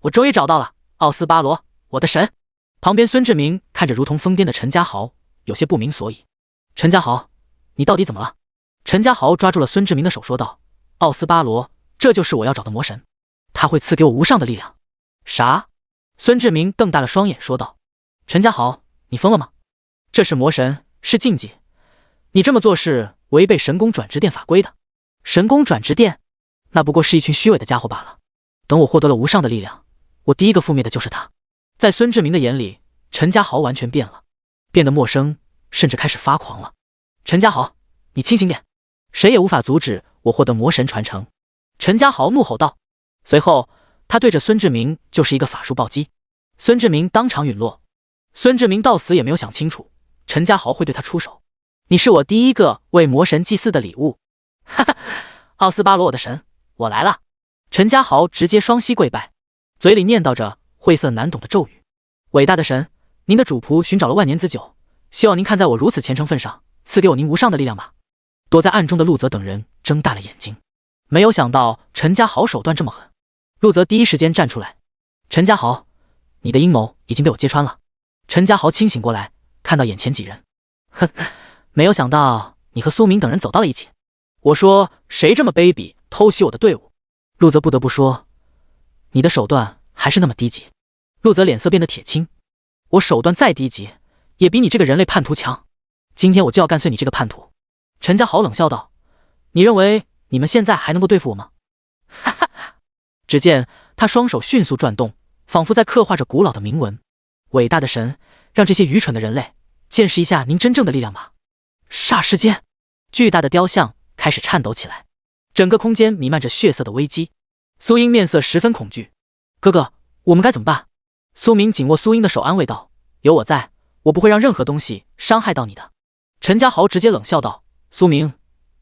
Speaker 1: 我终于找到了奥斯巴罗，我的神！旁边孙志明看着如同疯癫的陈家豪，有些不明所以。陈家豪，你到底怎么了？陈家豪抓住了孙志明的手说道，奥斯巴罗，这就是我要找的魔神，他会赐给我无上的力量。啥？孙志明瞪大了双眼说道，陈家豪，你疯了吗？这是魔神，是禁忌，你这么做是违背神宫转职殿法规的。神宫转职殿，那不过是一群虚伪的家伙罢了。等我获得了无上的力量，我第一个覆灭的就是他。在孙志明的眼里，陈家豪完全变了，变得陌生，甚至开始发狂了。陈家豪，你清醒点，谁也无法阻止我获得魔神传承。陈家豪怒吼道，随后他对着孙志明就是一个法术暴击，孙志明当场陨落。孙志明到死也没有想清楚陈家豪会对他出手。你是我第一个为魔神祭祀的礼物。哈哈，奥斯巴罗我的神，我来了。陈家豪直接双膝跪拜，嘴里念叨着晦涩难懂的咒语。伟大的神，您的主仆寻找了万年之久，希望您看在我如此虔诚份上，赐给我您无上的力量吧。躲在暗中的陆泽等人睁大了眼睛，没有想到陈家豪手段这么狠。陆泽第一时间站出来，陈家豪，你的阴谋已经被我揭穿了。陈家豪清醒过来，看到眼前几人，哼，没有想到你和苏明等人走到了一起。我说谁这么卑鄙，偷袭我的队伍？陆泽不得不说，你的手段还是那么低级。陆泽脸色变得铁青，我手段再低级，也比你这个人类叛徒强。今天我就要干碎你这个叛徒。陈家豪冷笑道，你认为你们现在还能够对付我吗？哈哈哈！只见他双手迅速转动，仿佛在刻画着古老的铭文。伟大的神，让这些愚蠢的人类见识一下您真正的力量吧。霎时间，巨大的雕像开始颤抖起来，整个空间弥漫着血色的危机。苏英面色十分恐惧，哥哥，我们该怎么办？苏明紧握苏英的手安慰道，有我在，我不会让任何东西伤害到你的。陈家豪直接冷笑道，苏明，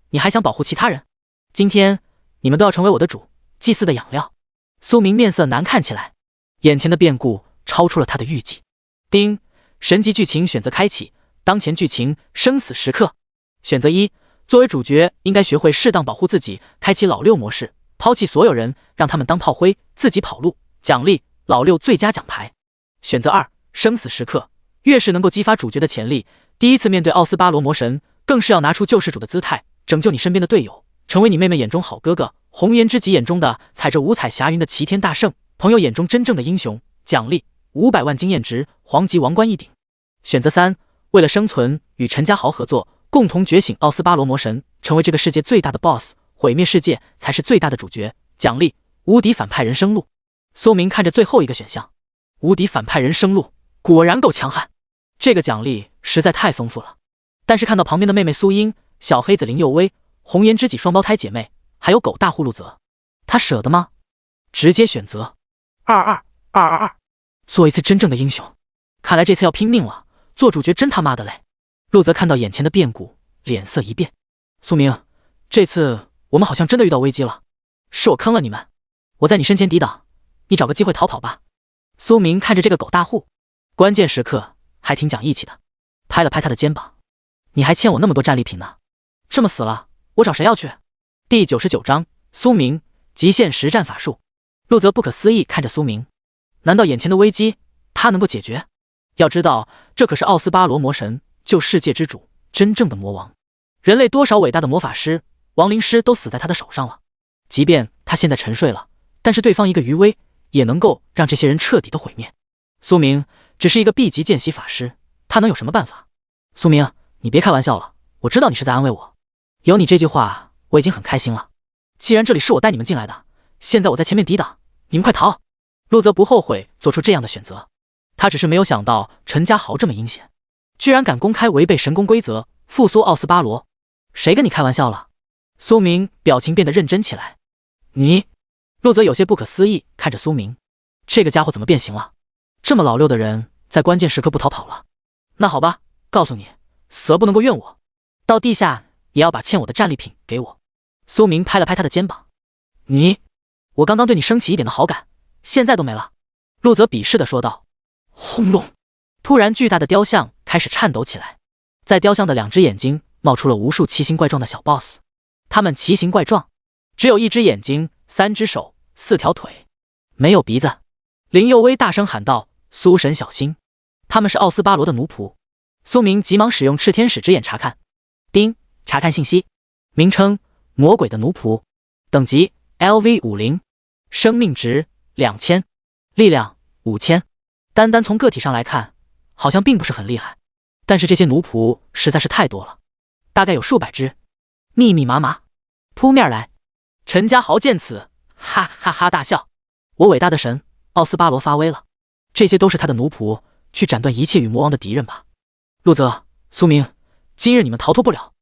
Speaker 1: 你还想保护其他人？今天你们都要成为我的主祭祀的养料。苏明面色难看起来，眼前的变故超出了他的预计。丁，神级剧情选择开启，当前剧情生死时刻。选择1，作为主角应该学会适当保护自己，开启老六模式，抛弃所有人，让他们当炮灰，自己跑路。奖励老六最佳奖牌。选择2，生死时刻，越是能够激发主角的潜力，第一次面对奥斯巴罗魔神，更是要拿出救世主的姿态，拯救你身边的队友，成为你妹妹眼中好哥哥，红颜知己眼中的踩着五彩霞云的齐天大圣，朋友眼中真正的英雄。奖励500万经验值，皇级王冠一顶。选择3，为了生存，与陈家豪合作，共同觉醒奥斯巴罗魔神，成为这个世界最大的 BOSS， 毁灭世界才是最大的主角。奖励无敌反派人生路。苏明看着最后一个选项，无敌反派人生路，果然够强悍，这个奖励实在太丰富了。但是看到旁边的妹妹苏英、小黑子林佑薇、红颜知己双胞胎姐妹，还有狗大呼噜泽，他舍得吗？直接选择222，做一次真正的英雄。看来这次要拼命了，做主角真他妈的累。陆泽看到眼前的变故，脸色一变。苏明，这次我们好像真的遇到危机了，是我坑了你们，我在你身前抵挡，你找个机会逃跑吧。苏明看着这个狗大户，关键时刻还挺讲义气的，拍了拍他的肩膀。你还欠我那么多战利品呢，这么死了，我找谁要去？第99章，苏明极限实战法术。陆泽不可思议看着苏明，难道眼前的危机他能够解决？要知道，这可是奥斯巴罗魔神，救世界之主，真正的魔王。人类多少伟大的魔法师、亡灵师都死在他的手上了。即便他现在沉睡了，但是对方一个余威，也能够让这些人彻底的毁灭。苏明只是一个 B 级见习法师，他能有什么办法？苏明，你别开玩笑了，我知道你是在安慰我。有你这句话，我已经很开心了。既然这里是我带你们进来的，现在我在前面抵挡，你们快逃！陆泽不后悔做出这样的选择，他只是没有想到陈家豪这么阴险，居然敢公开违背神宫规则，复苏奥斯巴罗。谁跟你开玩笑了？苏明表情变得认真起来。你……陆泽有些不可思议看着苏明，这个家伙怎么变形了？这么老六的人，在关键时刻不逃跑了？那好吧，告诉你，死了不能够怨我，到地下也要把欠我的战利品给我。苏明拍了拍他的肩膀。我刚刚对你升起一点的好感，现在都没了。陆泽鄙视地说道。轰隆！突然巨大的雕像开始颤抖起来，在雕像的2只眼睛冒出了无数奇形怪状的小 BOSS， 他们奇形怪状，只有1只眼睛、3只手、4条腿，没有鼻子。林佑薇大声喊道：苏神小心，他们是奥斯巴罗的奴仆。苏明急忙使用赤天使之眼查看。丁，查看信息，名称：魔鬼的奴仆，等级 LV50， 生命值2000，力量5000。单单从个体上来看，好像并不是很厉害，但是这些奴仆实在是太多了，大概有数百只，密密麻麻，扑面来。陈家豪见此，哈哈哈大笑。我伟大的神奥斯巴罗发威了，这些都是他的奴仆，去斩断一切与魔王的敌人吧。陆泽、苏明，今日你们逃脱不了，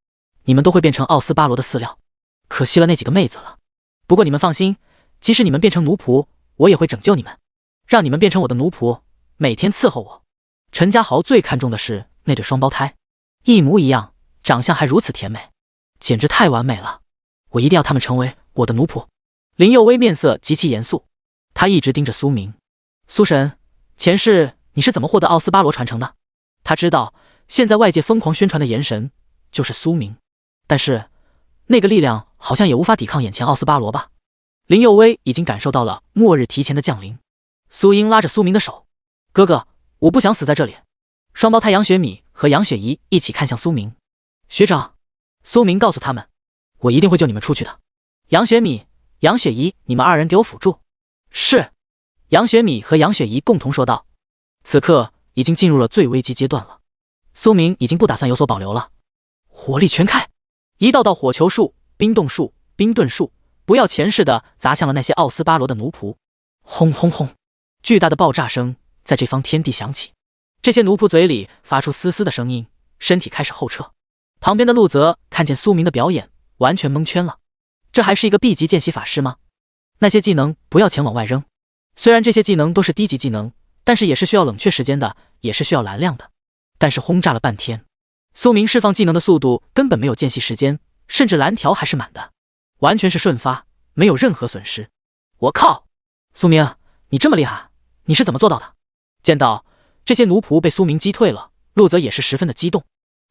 Speaker 1: 你们都会变成奥斯巴罗的饲料，可惜了那几个妹子了。不过你们放心，即使你们变成奴仆，我也会拯救你们，让你们变成我的奴仆，每天伺候我。陈家豪最看重的是那对双胞胎，一模一样，长相还如此甜美，简直太完美了，我一定要他们成为我的奴仆。林佑薇面色极其严肃，他一直盯着苏明。苏神，前世你是怎么获得奥斯巴罗传承的？他知道现在外界疯狂宣传的炎神就是苏明，但是那个力量好像也无法抵抗眼前奥斯巴罗吧。林佑薇已经感受到了末日提前的降临。苏英拉着苏明的手，哥哥，我不想死在这里。双胞胎杨雪米和杨雪怡一起看向苏明。学长，苏明告诉他们，我一定会救你们出去的。杨雪米、杨雪怡，你们2人给我辅助。是。杨雪米和杨雪怡共同说道。此刻已经进入了最危机阶段了，苏明已经不打算有所保留了，火力全开，一道道火球术、冰冻术、冰盾术，不要钱似的砸向了那些奥斯巴罗的奴仆。轰轰轰！巨大的爆炸声在这方天地响起，这些奴仆嘴里发出嘶嘶的声音，身体开始后撤。旁边的陆泽看见苏明的表演，完全蒙圈了。这还是一个 B 级见习法师吗？那些技能不要钱往外扔，虽然这些技能都是低级技能，但是也是需要冷却时间的，也是需要蓝量的。但是轰炸了半天，苏明释放技能的速度根本没有间隙时间，甚至蓝条还是满的，完全是瞬发，没有任何损失。我靠，苏明，你这么厉害，你是怎么做到的？见到这些奴仆被苏明击退了，陆泽也是十分的激动。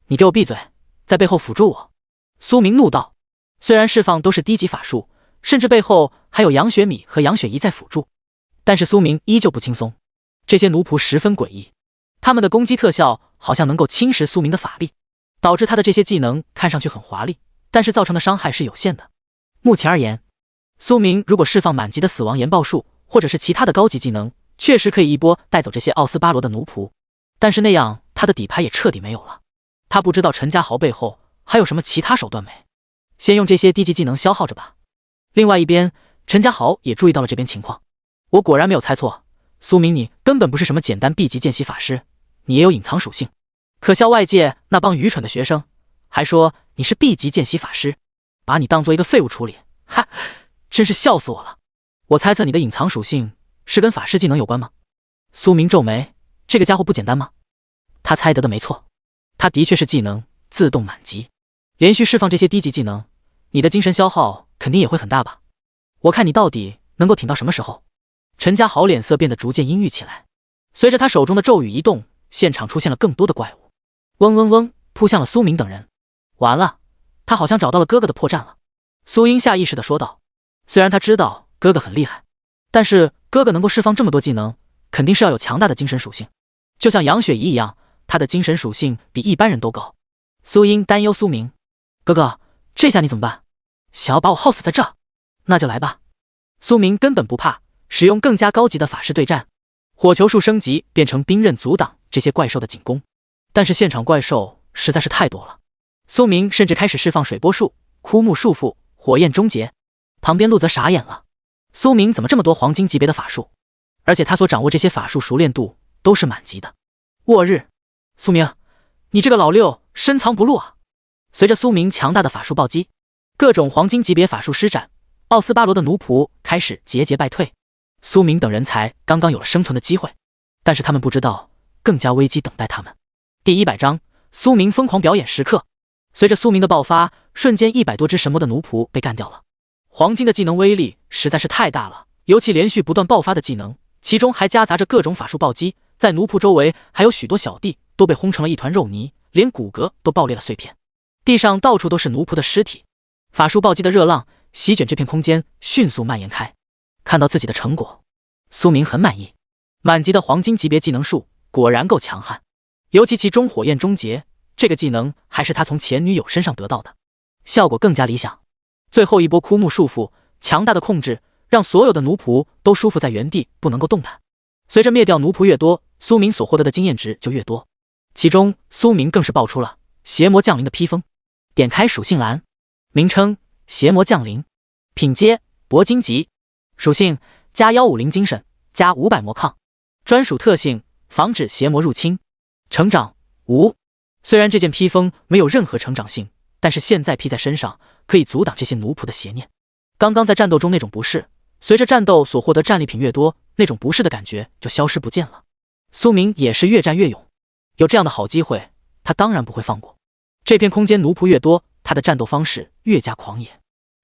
Speaker 1: 你给我闭嘴，在背后辅助我！苏明怒道。虽然释放都是低级法术，甚至背后还有杨雪米和杨雪怡在辅助，但是苏明依旧不轻松。这些奴仆十分诡异，他们的攻击特效好像能够侵蚀苏明的法力，导致他的这些技能看上去很华丽，但是造成的伤害是有限的。目前而言，苏明如果释放满级的死亡研报术，或者是其他的高级技能，确实可以一波带走这些奥斯巴罗的奴仆，但是那样他的底牌也彻底没有了。他不知道陈家豪背后还有什么其他手段没，先用这些低级技能消耗着吧。另外一边，陈家豪也注意到了这边情况。我果然没有猜错，苏明你根本不是什么简单 B 级见习法师，你也有隐藏属性。可笑外界那帮愚蠢的学生还说你是 B 级见习法师，把你当做一个废物处理，哈，真是笑死我了。我猜测你的隐藏属性是跟法师技能有关吗？苏明皱眉，这个家伙不简单吗？他猜得的没错，他的确是技能自动满级，连续释放这些低级技能，你的精神消耗肯定也会很大吧？我看你到底能够挺到什么时候？陈家豪脸色变得逐渐阴郁起来，随着他手中的咒语一动，现场出现了更多的怪物，嗡嗡嗡扑向了苏明等人。完了，他好像找到了哥哥的破绽了。苏英下意识地说道。虽然他知道哥哥很厉害，但是哥哥能够释放这么多技能，肯定是要有强大的精神属性，就像杨雪怡一样，她的精神属性比一般人都高。苏英担忧苏明，哥哥，这下你怎么办？想要把我耗死在这？那就来吧。苏明根本不怕，使用更加高级的法师对战，火球术升级变成冰刃阻挡这些怪兽的进攻，但是现场怪兽实在是太多了。苏明甚至开始释放水波术、枯木束缚、火焰终结。旁边陆泽傻眼了，苏明怎么这么多黄金级别的法术，而且他所掌握这些法术熟练度都是满级的。沃日，苏明，你这个老六深藏不露啊！随着苏明强大的法术暴击，各种黄金级别法术施展，奥斯巴罗的奴仆开始节节败退。苏明等人才刚刚有了生存的机会，但是他们不知道更加危机等待他们。第100章，苏明疯狂表演时刻。随着苏明的爆发，瞬间100多只神魔的奴仆被干掉了。黄金的技能威力实在是太大了，尤其连续不断爆发的技能，其中还夹杂着各种法术暴击，在奴仆周围还有许多小弟都被轰成了一团肉泥，连骨骼都爆裂了碎片，地上到处都是奴仆的尸体。法术暴击的热浪席卷这片空间，迅速蔓延开。看到自己的成果，苏明很满意，满级的黄金级别技能树果然够强悍，尤其其中火焰终结这个技能还是他从前女友身上得到的，效果更加理想。最后一波枯木束缚，强大的控制让所有的奴仆都束缚在原地，不能够动弹。随着灭掉奴仆越多，苏明所获得的经验值就越多。其中苏明更是爆出了邪魔降临的披风。点开属性栏，名称邪魔降临，品阶铂金级，属性加150精神，加500魔抗，专属特性防止邪魔入侵，成长无。虽然这件披风没有任何成长性，但是现在披在身上可以阻挡这些奴仆的邪念。刚刚在战斗中那种不适，随着战斗所获得战利品越多，那种不适的感觉就消失不见了。苏明也是越战越勇，有这样的好机会，他当然不会放过。这片空间奴仆越多，他的战斗方式越加狂野。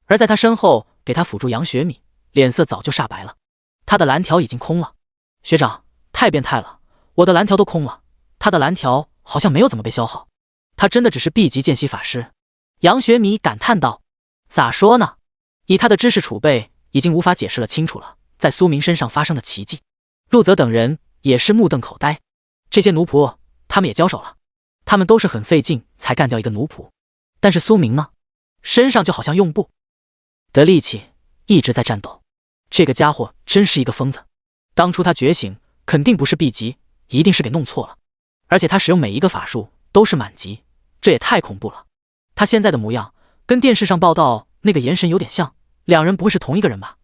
Speaker 1: 而在他身后给他辅助杨雪米，脸色早就煞白了，他的蓝条已经空了。学长，太变态了，我的蓝条都空了，他的蓝条好像没有怎么被消耗，他真的只是 B 级见习法师。杨雪米感叹道：“咋说呢？以他的知识储备，已经无法解释了清楚了，在苏明身上发生的奇迹。”陆泽等人也是目瞪口呆。这些奴仆，他们也交手了，他们都是很费劲才干掉一个奴仆，但是苏明呢，身上就好像用不得力气，一直在战斗。这个家伙真是一个疯子。当初他觉醒肯定不是 B 级，一定是给弄错了。而且他使用每一个法术都是满级，这也太恐怖了。他现在的模样跟电视上报道那个眼神有点像，两人不会是同一个人吧？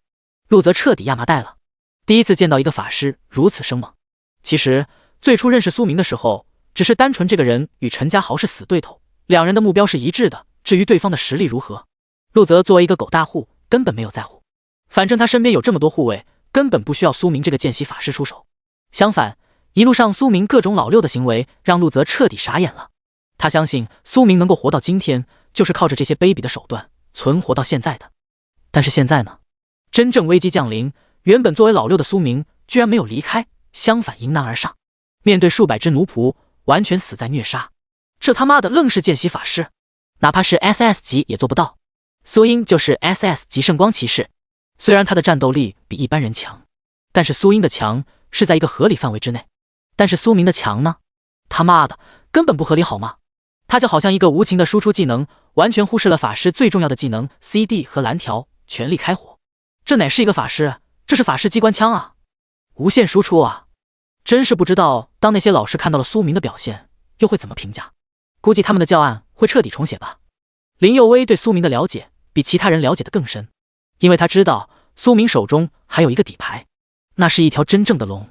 Speaker 1: 陆泽彻底亚麻袋了，第一次见到一个法师如此生猛。其实最初认识苏明的时候，只是单纯这个人与陈家豪是死对头，两人的目标是一致的，至于对方的实力如何，陆泽作为一个狗大户根本没有在乎，反正他身边有这么多护卫，根本不需要苏明这个见习法师出手。相反，一路上苏明各种老六的行为让陆泽彻底傻眼了。他相信苏明能够活到今天，就是靠着这些卑鄙的手段存活到现在的。但是现在呢？真正危机降临，原本作为老六的苏明居然没有离开，相反迎难而上。面对数百只奴仆，完全死在虐杀。这他妈的愣是见习法师，哪怕是 SS 级也做不到。苏英就是 SS 级圣光骑士，虽然他的战斗力比一般人强，但是苏英的强是在一个合理范围之内。但是苏明的强呢？他妈的，根本不合理好吗？他就好像一个无情的输出技能，完全忽视了法师最重要的技能 CD 和蓝条全力开火。这哪是一个法师，这是法师机关枪啊！无限输出啊！真是不知道当那些老师看到了苏明的表现，又会怎么评价？估计他们的教案会彻底重写吧。林佑威对苏明的了解比其他人了解的更深，因为他知道苏明手中还有一个底牌，那是一条真正的龙，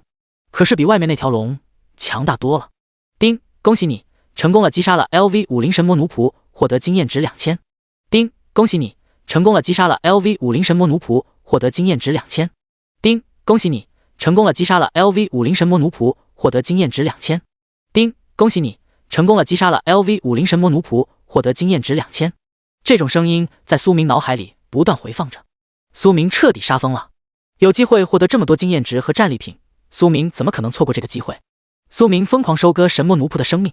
Speaker 1: 可是比外面那条龙强大多了。丁，恭喜你成功了击杀了 LV50 神魔奴仆，获得经验值2000。丁，恭喜你成功了击杀了 LV50 神魔奴仆，获得经验值2000。丁，恭喜你成功了击杀了 LV50 神魔奴仆，获得经验值2000。丁，恭喜你成功了击杀了 LV50 神魔奴仆，获得经验值2000。这种声音在苏明脑海里不断回放着。苏明彻底杀疯了，有机会获得这么多经验值和战利品，苏明怎么可能错过这个机会？苏明疯狂收割神魔奴仆的生命，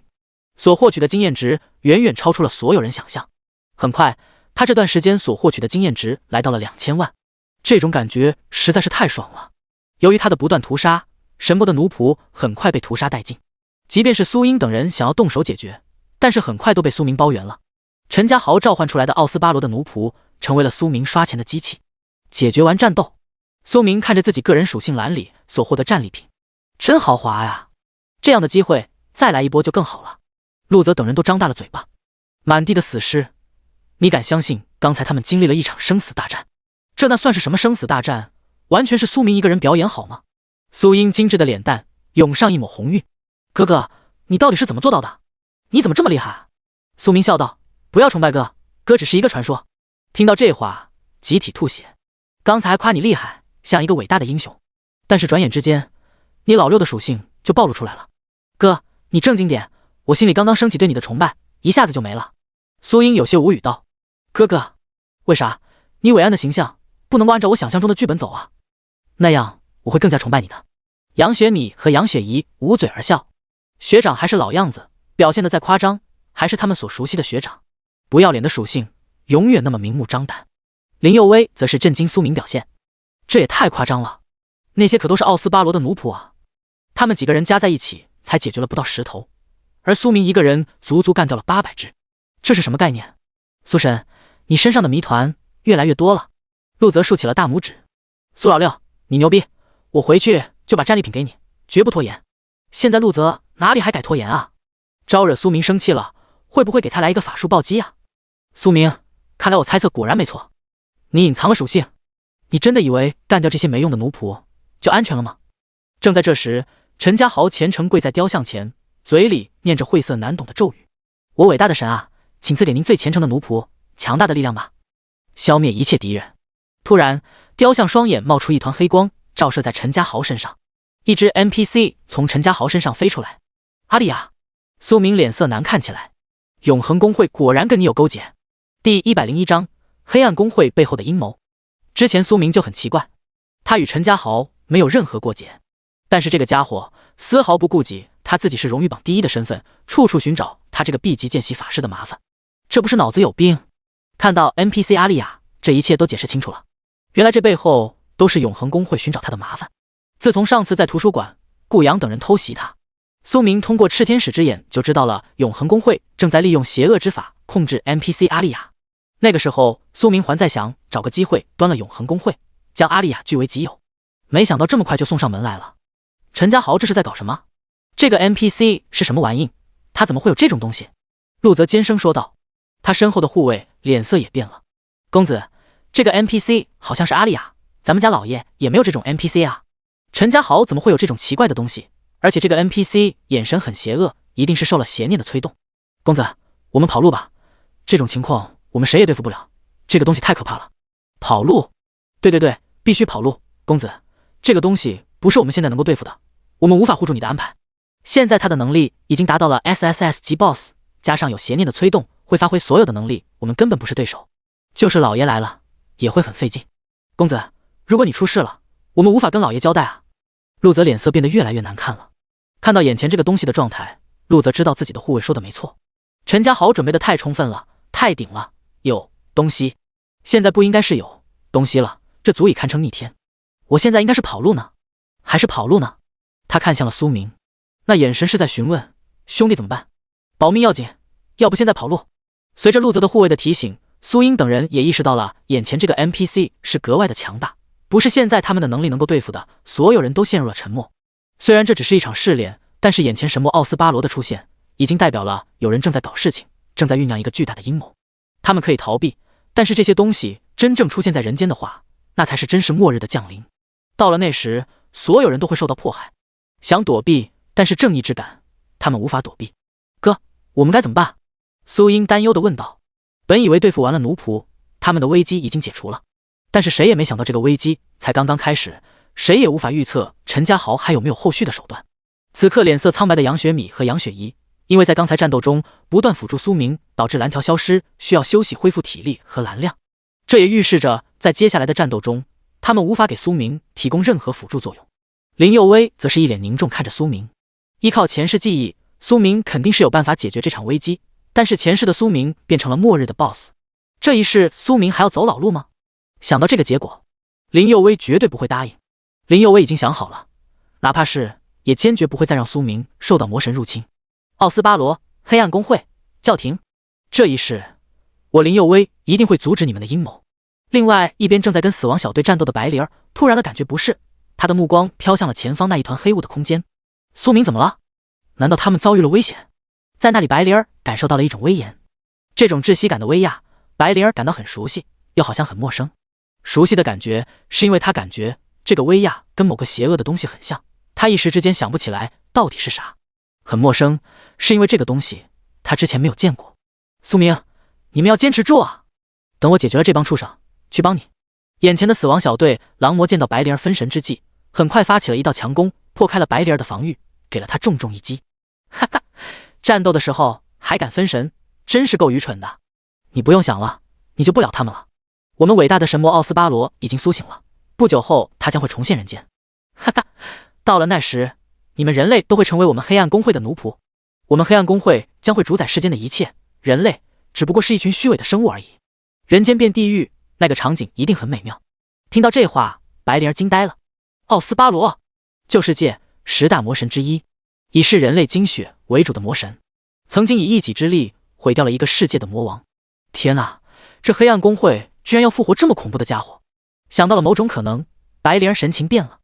Speaker 1: 所获取的经验值远远超出了所有人想象。很快，他这段时间所获取的经验值来到了2000万，这种感觉实在是太爽了。由于他的不断屠杀，神魔的奴仆很快被屠杀殆尽。即便是苏英等人想要动手解决，但是很快都被苏明包圆了。陈家豪召唤出来的奥斯巴罗的奴仆成为了苏明刷钱的机器。解决完战斗，苏明看着自己个人属性栏里所获得战利品，真豪华呀！这样的机会再来一波就更好了。陆泽等人都张大了嘴巴，满地的死尸，你敢相信刚才他们经历了一场生死大战？这那算是什么生死大战？完全是苏明一个人表演好吗？苏英精致的脸蛋涌上一抹红晕，哥哥，你到底是怎么做到的？你怎么这么厉害？苏明笑道，不要崇拜哥，哥只是一个传说。听到这话，集体吐血。刚才夸你厉害，像一个伟大的英雄，但是转眼之间，你老六的属性就暴露出来了。哥，你正经点，我心里刚刚升起对你的崇拜，一下子就没了。苏英有些无语道，哥哥，为啥？你伟岸的形象不能够按照我想象中的剧本走啊，那样我会更加崇拜你的。杨雪米和杨雪怡捂嘴而笑，学长还是老样子，表现得再夸张，还是他们所熟悉的学长。不要脸的属性永远那么明目张胆。林佑威则是震惊苏明表现，这也太夸张了，那些可都是奥斯巴罗的奴仆啊，他们几个人加在一起才解决了不到10头，而苏明一个人足足干掉了800只，这是什么概念？苏神，你身上的谜团越来越多了。陆泽竖起了大拇指，苏老六，你牛逼，我回去就把战利品给你，绝不拖延。现在陆泽哪里还改拖延啊？招惹苏明生气了，会不会给他来一个法术暴击啊？苏明，看来我猜测果然没错，你隐藏了属性，你真的以为干掉这些没用的奴仆就安全了吗？正在这时，陈家豪虔诚跪在雕像前，嘴里念着晦涩难懂的咒语，我伟大的神啊，请赐给您最虔诚的奴仆强大的力量吧，消灭一切敌人。突然，雕像双眼冒出一团黑光，照射在陈家豪身上，一只 NPC 从陈家豪身上飞出来。阿丽亚，苏明脸色难看起来，永恒公会果然跟你有勾结。第101章，黑暗公会背后的阴谋。之前苏明就很奇怪，他与陈家豪没有任何过节，但是这个家伙丝毫不顾及他自己是荣誉榜第1的身份，处处寻找他这个 B 级见习法师的麻烦，这不是脑子有病？看到 NPC 阿丽亚，这一切都解释清楚了。原来这背后都是永恒公会寻找他的麻烦。自从上次在图书馆，顾阳等人偷袭他，苏明通过炽天使之眼就知道了永恒公会正在利用邪恶之法控制 NPC 阿丽亚。那个时候，苏明还在想找个机会端了永恒公会，将阿丽亚据为己有。没想到这么快就送上门来了。陈家豪这是在搞什么？这个 NPC 是什么玩意？他怎么会有这种东西？陆泽尖声说道。他身后的护卫脸色也变了。公子，这个 NPC 好像是阿丽亚，咱们家老爷也没有这种 NPC 啊。陈家豪怎么会有这种奇怪的东西？而且这个 NPC 眼神很邪恶，一定是受了邪念的催动。公子，我们跑路吧，这种情况我们谁也对付不了，这个东西太可怕了。跑路？对，必须跑路。公子，这个东西不是我们现在能够对付的，我们无法护住你的安排。现在他的能力已经达到了 SSS 级 BOSS， 加上有邪念的催动，会发挥所有的能力，我们根本不是对手。就是老爷来了也会很费劲。公子，如果你出事了，我们无法跟老爷交代啊。陆泽脸色变得越来越难看了。看到眼前这个东西的状态，陆泽知道自己的护卫说的没错。陈家豪准备的太充分了，太顶了，有东西。现在不应该是有东西了，这足以堪称逆天。我现在应该是跑路呢，还是跑路呢？他看向了苏明，那眼神是在询问兄弟怎么办？保命要紧，要不现在跑路。随着陆泽的护卫的提醒，苏英等人也意识到了眼前这个 NPC 是格外的强大，不是现在他们的能力能够对付的。所有人都陷入了沉默。虽然这只是一场试炼，但是眼前神魔奥斯巴罗的出现，已经代表了有人正在搞事情，正在酝酿一个巨大的阴谋。他们可以逃避，但是这些东西真正出现在人间的话，那才是真是末日的降临。到了那时，所有人都会受到迫害。想躲避，但是正义之感，他们无法躲避。哥，我们该怎么办？苏英担忧地问道。本以为对付完了奴仆，他们的危机已经解除了，但是谁也没想到这个危机才刚刚开始，谁也无法预测陈家豪还有没有后续的手段。此刻脸色苍白的杨雪米和杨雪怡，因为在刚才战斗中不断辅助苏明，导致蓝条消失，需要休息恢复体力和蓝量。这也预示着在接下来的战斗中，他们无法给苏明提供任何辅助作用。林佑威则是一脸凝重看着苏明，依靠前世记忆，苏明肯定是有办法解决这场危机，但是前世的苏明变成了末日的 BOSS， 这一世苏明还要走老路吗？想到这个结果，林佑威绝对不会答应。林佑威已经想好了，哪怕是也坚决不会再让苏明受到魔神入侵。奥斯巴罗、黑暗公会、教廷，这一世我林佑威一定会阻止你们的阴谋。另外一边正在跟死亡小队战斗的白灵儿突然的感觉不适，他的目光飘向了前方那一团黑雾的空间。苏明怎么了？难道他们遭遇了危险？在那里白灵儿感受到了一种威严，这种窒息感的威压，白灵儿感到很熟悉，又好像很陌生。熟悉的感觉是因为他感觉这个威压跟某个邪恶的东西很像，他一时之间想不起来到底是啥。很陌生，是因为这个东西他之前没有见过。苏明，你们要坚持住啊！等我解决了这帮畜生，去帮你。眼前的死亡小队狼魔见到白灵儿分神之际，很快发起了一道强攻，破开了白灵儿的防御，给了他重重一击。哈哈，战斗的时候还敢分神，真是够愚蠢的。你不用想了，你救不了他们了。我们伟大的神魔奥斯巴罗已经苏醒了，不久后他将会重现人间。哈哈，到了那时，你们人类都会成为我们黑暗公会的奴仆，我们黑暗公会将会主宰世间的一切，人类只不过是一群虚伪的生物而已。人间变地狱，那个场景一定很美妙。听到这话，白灵儿惊呆了。奥斯巴罗，旧世界10大魔神之一，以视人类精血为主的魔神，曾经以一己之力毁掉了一个世界的魔王。天哪，这黑暗公会居然要复活这么恐怖的家伙！想到了某种可能，白灵儿神情变了。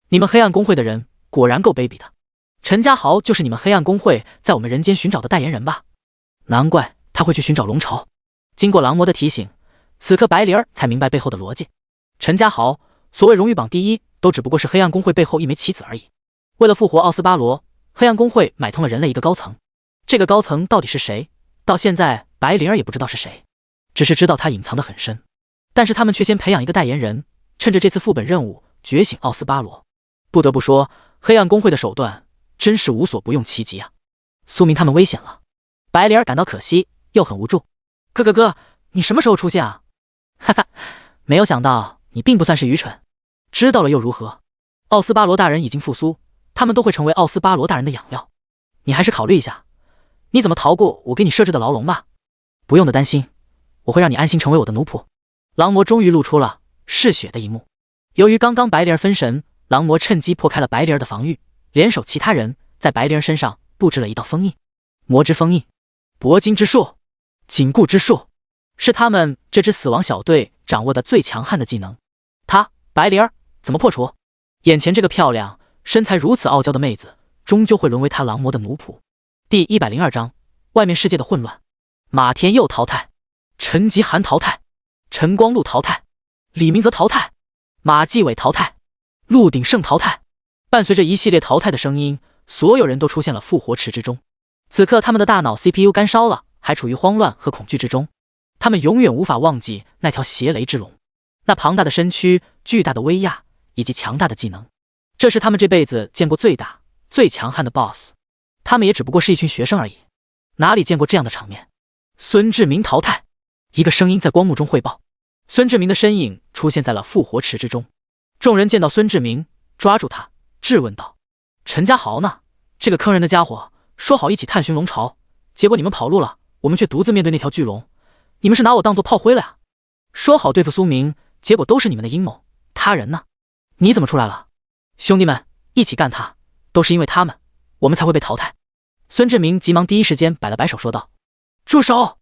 Speaker 1: 你们黑暗公会的人果然够卑鄙的，陈家豪就是你们黑暗公会在我们人间寻找的代言人吧？难怪他会去寻找龙巢。经过狼魔的提醒，此刻白灵儿才明白背后的逻辑。陈家豪所谓荣誉榜第一，都只不过是黑暗公会背后一枚棋子而已。为了复活奥斯巴罗，黑暗公会买通了人类一个高层。这个高层到底是谁？到现在白灵儿也不知道是谁，只是知道他隐藏得很深。但是他们却先培养一个代言人，趁着这次副本任务觉醒奥斯巴罗。不得不说，黑暗公会的手段真是无所不用其极啊！苏明他们危险了，白灵儿感到可惜，又很无助。哥，你什么时候出现啊？哈哈，没有想到你并不算是愚蠢。知道了又如何？奥斯巴罗大人已经复苏，他们都会成为奥斯巴罗大人的养料。你还是考虑一下，你怎么逃过我给你设置的牢笼吧。不用的担心，我会让你安心成为我的奴仆。狼魔终于露出了嗜血的一幕。由于刚刚白灵儿分神，狼魔趁机破开了白灵儿的防御，联手其他人在白灵儿身上布置了一道封印。魔之封印，铂金之术，紧固之术，是他们这支死亡小队掌握的最强悍的技能。他白灵儿怎么破除？眼前这个漂亮、身材如此傲娇的妹子，终究会沦为他狼魔的奴仆。第102章，外面世界的混乱。马田佑淘汰，陈吉涵淘汰，陈光禄淘汰，李明泽淘汰，马继伟淘汰，陆鼎盛淘汰。伴随着一系列淘汰的声音，所有人都出现了复活池之中。此刻他们的大脑 CPU 干烧了，还处于慌乱和恐惧之中。他们永远无法忘记那条邪雷之龙，那庞大的身躯、巨大的威压以及强大的技能，这是他们这辈子见过最大、最强悍的 BOSS。他们也只不过是一群学生而已，哪里见过这样的场面？孙志明淘汰。一个声音在光幕中汇报，孙志明的身影出现在了复活池之中。众人见到孙志明，抓住他，质问道：“陈家豪呢？这个坑人的家伙，说好一起探寻龙巢，结果你们跑路了，我们却独自面对那条巨龙。你们是拿我当做炮灰了呀？说好对付苏明，结果都是你们的阴谋。他人呢？你怎么出来了？兄弟们，一起干他！都是因为他们，我们才会被淘汰。孙志明急忙第一时间摆了摆手说道：住手！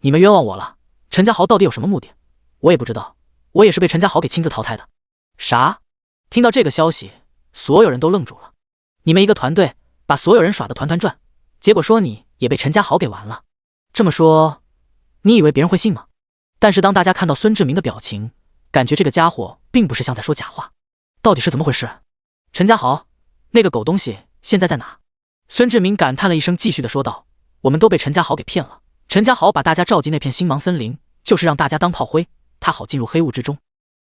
Speaker 1: 你们冤枉我了。陈家豪到底有什么目的？我也不知道，我也是被陈家豪给亲自淘汰的。啥？听到这个消息，所有人都愣住了。你们一个团队把所有人耍得团团转，结果说你也被陈家豪给玩了。这么说，你以为别人会信吗？但是当大家看到孙志明的表情，感觉这个家伙并不是像在说假话。到底是怎么回事？陈家豪，那个狗东西现在在哪？孙志明感叹了一声，继续的说道：我们都被陈家豪给骗了。陈家豪把大家召进那片星芒森林，就是让大家当炮灰，他好进入黑雾之中。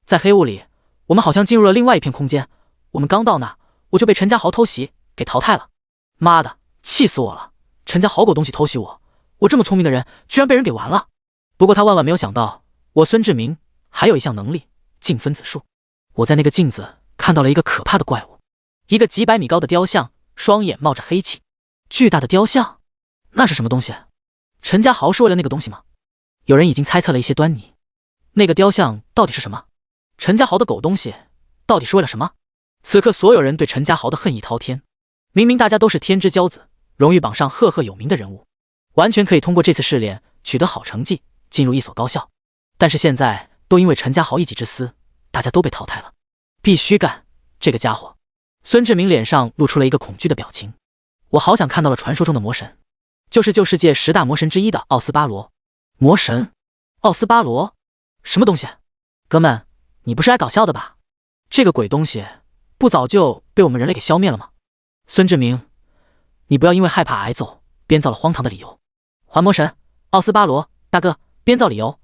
Speaker 1: 在黑雾里，我们好像进入了另外一片空间。我们刚到那，我就被陈家豪偷袭给淘汰了。妈的，气死我了！陈家豪狗东西偷袭我，我这么聪明的人居然被人给玩了。不过他万万没有想到，我孙志明还有一项能力——镜分子术。我在那个镜子看到了一个可怕的怪物，一个几百米高的雕像，双眼冒着黑气，巨大的雕像，那是什么东西？陈家豪是为了那个东西吗？有人已经猜测了一些端倪。那个雕像到底是什么？陈家豪的狗东西到底是为了什么？此刻所有人对陈家豪的恨意滔天。明明大家都是天之骄子，荣誉榜上赫赫有名的人物，完全可以通过这次试炼取得好成绩，进入一所高校。但是现在都因为陈家豪一己之私，大家都被淘汰了。必须干！这个家伙！孙志明脸上露出了一个恐惧的表情。我好想看到了传说中的魔神，就是旧世界10大魔神之一的奥斯巴罗。魔神？奥斯巴罗？什么东西？哥们，你不是爱搞笑的吧？这个鬼东西不早就被我们人类给消灭了吗？孙志明，你不要因为害怕挨揍编造了荒唐的理由。还魔神奥斯巴罗，大哥，编造理由，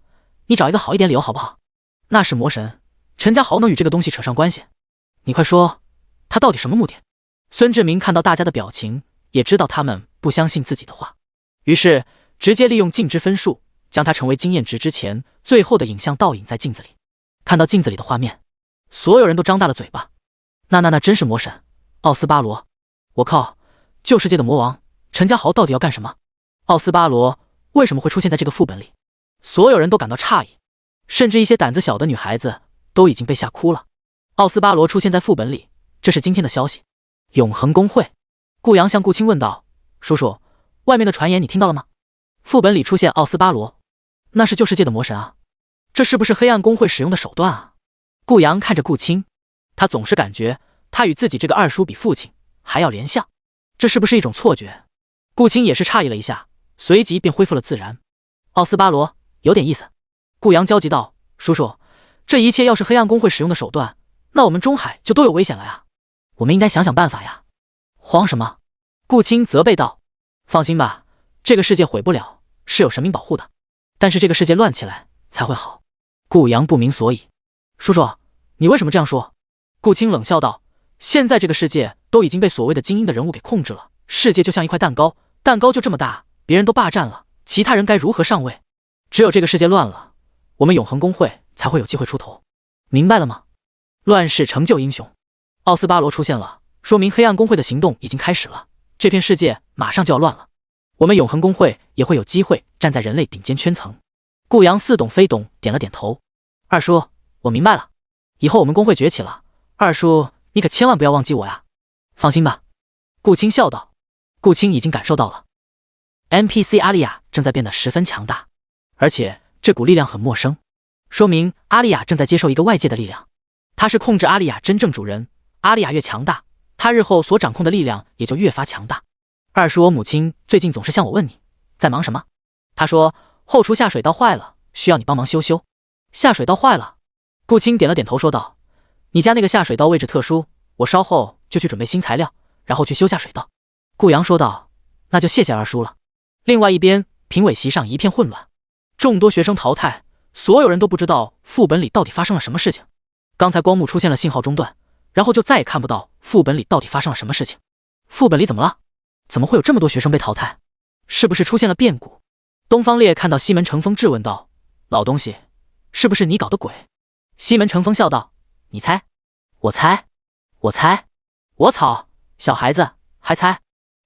Speaker 1: 你找一个好一点理由好不好？那是魔神，陈家豪能与这个东西扯上关系？你快说，他到底什么目的？孙志明看到大家的表情，也知道他们不相信自己的话，于是直接利用镜之分数，将它成为经验值之前最后的影像倒影在镜子里。看到镜子里的画面，所有人都张大了嘴巴。那真是魔神奥斯巴罗！我靠，旧世界的魔王陈家豪到底要干什么？奥斯巴罗为什么会出现在这个副本里？所有人都感到诧异，甚至一些胆子小的女孩子都已经被吓哭了。奥斯巴罗出现在副本里，这是今天的消息。永恒公会，顾阳向顾青问道：叔叔，外面的传言你听到了吗？副本里出现奥斯巴罗，那是旧世界的魔神啊，这是不是黑暗公会使用的手段啊？顾阳看着顾青，他总是感觉他与自己这个二叔比父亲还要怜像，这是不是一种错觉？顾青也是诧异了一下，随即便恢复了自然。奥斯巴罗有点意思。顾阳焦急道：叔叔，这一切要是黑暗公会使用的手段，那我们中海就都有危险了呀，我们应该想想办法呀。慌什么？顾青责备道：放心吧，这个世界毁不了，是有神明保护的，但是这个世界乱起来才会好。顾阳不明所以。叔叔，你为什么这样说？顾青冷笑道：现在这个世界都已经被所谓的精英的人物给控制了，世界就像一块蛋糕，蛋糕就这么大，别人都霸占了，其他人该如何上位？只有这个世界乱了，我们永恒公会才会有机会出头，明白了吗？乱世成就英雄，奥斯巴罗出现了，说明黑暗公会的行动已经开始了，这片世界马上就要乱了，我们永恒公会也会有机会站在人类顶尖圈层。顾阳似懂非懂点了点头。二叔，我明白了，以后我们公会崛起了，二叔你可千万不要忘记我呀。放心吧。顾青笑道。顾青已经感受到了 NPC 阿丽亚正在变得十分强大，而且这股力量很陌生，说明阿丽亚正在接受一个外界的力量，他是控制阿丽亚真正主人，阿丽亚越强大，他日后所掌控的力量也就越发强大。二叔，我母亲最近总是向我问你在忙什么，她说后厨下水道坏了，需要你帮忙修修。下水道坏了？顾青点了点头说道，你家那个下水道位置特殊，我稍后就去准备新材料，然后去修下水道。顾阳说道，那就谢谢二叔了。另外一边，评委席上一片混乱，众多学生淘汰，所有人都不知道副本里到底发生了什么事情。刚才光幕出现了信号中断，然后就再也看不到副本里到底发生了什么事情。副本里怎么了？怎么会有这么多学生被淘汰？是不是出现了变故？东方烈看到西门成风质问道，老东西，是不是你搞的鬼？西门成风笑道，你猜？我猜？我猜？我操，小孩子还猜？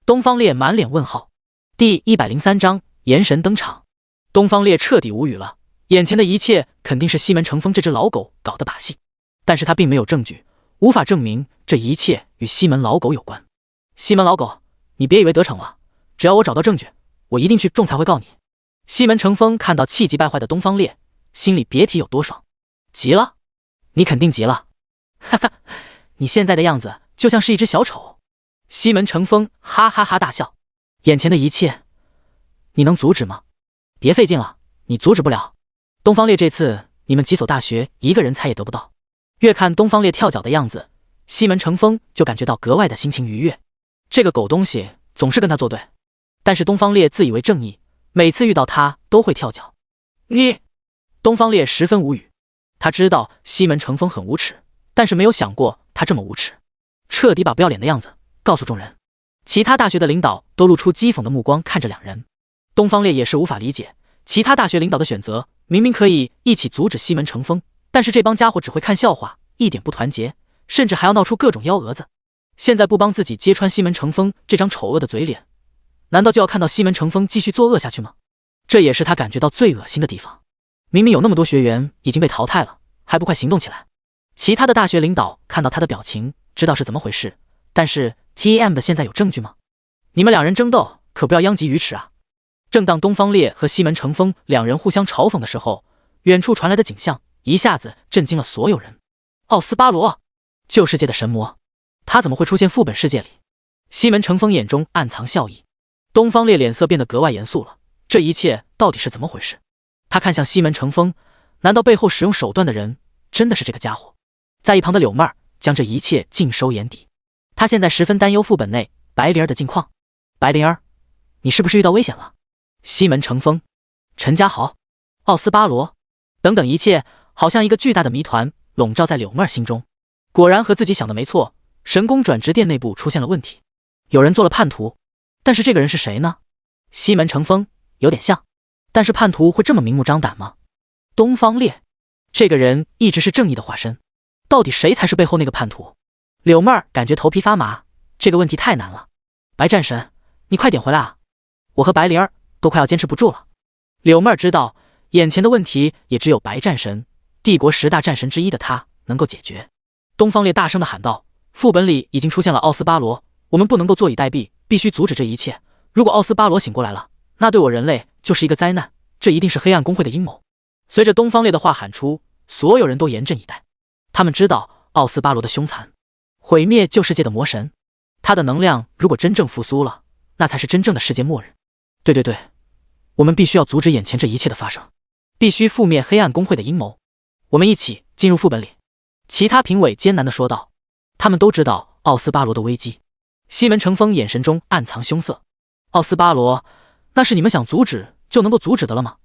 Speaker 1: 东方烈满脸问号。第103章炎神登场。东方烈彻底无语了，眼前的一切肯定是西门成风这只老狗搞的把戏，但是他并没有证据，无法证明这一切与西门老狗有关。西门老狗，你别以为得逞了，只要我找到证据，我一定去仲裁会告你。西门成风看到气急败坏的东方烈，心里别提有多爽。急了？你肯定急了。哈哈，你现在的样子就像是一只小丑。西门成风哈哈哈大笑，眼前的一切，你能阻止吗？别费劲了，你阻止不了。东方烈这次你们几所大学一个人猜也得不到。越看东方烈跳脚的样子，西门成风就感觉到格外的心情愉悦。这个狗东西总是跟他作对，但是东方烈自以为正义，每次遇到他都会跳脚。你……东方烈十分无语，他知道西门成风很无耻，但是没有想过他这么无耻，彻底把不要脸的样子告诉众人。其他大学的领导都露出讥讽的目光看着两人。东方烈也是无法理解，其他大学领导的选择明明可以一起阻止西门成风，但是这帮家伙只会看笑话，一点不团结，甚至还要闹出各种幺蛾子。现在不帮自己揭穿西门成风这张丑恶的嘴脸，难道就要看到西门成风继续作恶下去吗？这也是他感觉到最恶心的地方。明明有那么多学员已经被淘汰了，还不快行动起来？其他的大学领导看到他的表情，知道是怎么回事，但是 TM 的现在有证据吗？你们两人争斗可不要殃及鱼池啊！正当东方烈和西门成风两人互相嘲讽的时候，远处传来的景象一下子震惊了所有人。奥斯巴罗，旧世界的神魔，他怎么会出现副本世界里？西门成风眼中暗藏笑意，东方烈脸色变得格外严肃了。这一切到底是怎么回事？他看向西门成风，难道背后使用手段的人真的是这个家伙？在一旁的柳妹儿将这一切尽收眼底，他现在十分担忧副本内白灵儿的近况。白灵儿，你是不是遇到危险了？西门成风、陈家豪、奥斯巴罗等等，一切好像一个巨大的谜团笼罩在柳妹儿心中。果然和自己想的没错，神宫转职殿内部出现了问题，有人做了叛徒。但是这个人是谁呢？西门成风有点像，但是叛徒会这么明目张胆吗？东方烈这个人一直是正义的化身，到底谁才是背后那个叛徒？柳妹儿感觉头皮发麻，这个问题太难了。白战神，你快点回来啊！我和白灵儿都快要坚持不住了。柳妹儿知道眼前的问题也只有白战神，帝国10大战神之一的他能够解决。东方烈大声地喊道，副本里已经出现了奥斯巴罗，我们不能够坐以待毙，必须阻止这一切。如果奥斯巴罗醒过来了，那对我人类就是一个灾难，这一定是黑暗公会的阴谋。随着东方烈的话喊出，所有人都严阵以待。他们知道奥斯巴罗的凶残，毁灭旧世界的魔神，他的能量如果真正复苏了，那才是真正的世界末日。对，我们必须要阻止眼前这一切的发生，必须覆灭黑暗公会的阴谋。我们一起进入副本里。其他评委艰难地说道。他们都知道奥斯巴罗的危机。西门成风眼神中暗藏凶色。奥斯巴罗，那是你们想阻止就能够阻止的了吗？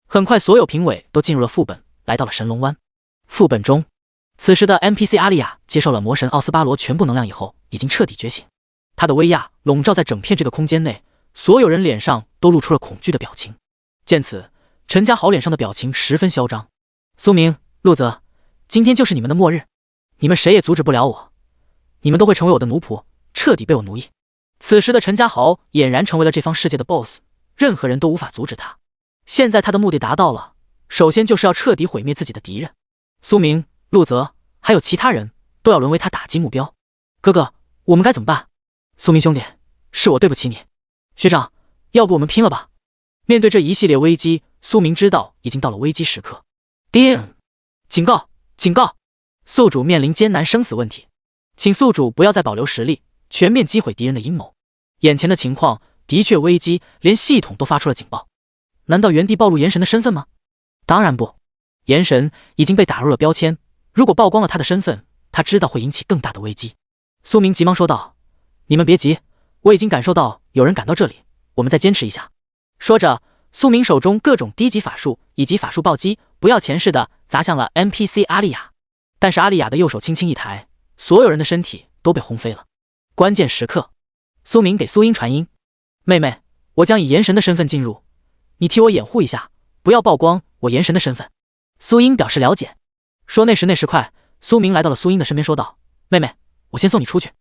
Speaker 1: 很快所有评委都进入了副本，来到了神龙湾。副本中，此时的 NPC 阿丽亚接受了魔神奥斯巴罗全部能量以后，已经彻底觉醒。他的威压笼罩在整片这个空间内，所有人脸上都露出了恐惧的表情。见此，陈家豪脸上的表情十分嚣张。苏明、陆泽，今天就是你们的末日，你们谁也阻止不了我，你们都会成为我的奴仆，彻底被我奴役。此时的陈家豪俨然成为了这方世界的 BOSS， 任何人都无法阻止他。现在他的目的达到了，首先就是要彻底毁灭自己的敌人。苏明、陆泽还有其他人都要沦为他打击目标。哥哥，我们该怎么办？苏明兄弟，是我对不起你。学长，要不我们拼了吧？面对这一系列危机，苏明知道已经到了危机时刻。叮！警告！警告！宿主面临艰难生死问题，请宿主不要再保留实力，全面击毁敌人的阴谋。眼前的情况的确危机，连系统都发出了警报。难道原地暴露炎神的身份吗？当然不，炎神已经被打入了标签，如果曝光了他的身份，他知道会引起更大的危机。苏明急忙说道，你们别急，我已经感受到有人赶到这里，我们再坚持一下。说着，苏明手中各种低级法术以及法术暴击不要钱似的砸向了 NPC 阿丽亚，但是阿丽亚的右手轻轻一抬，所有人的身体都被轰飞了。关键时刻，苏明给苏英传音，妹妹，我将以炎神的身份进入，你替我掩护一下，不要曝光我炎神的身份。苏英表示了解。说那时快，苏明来到了苏英的身边说道，妹妹，我先送你出去。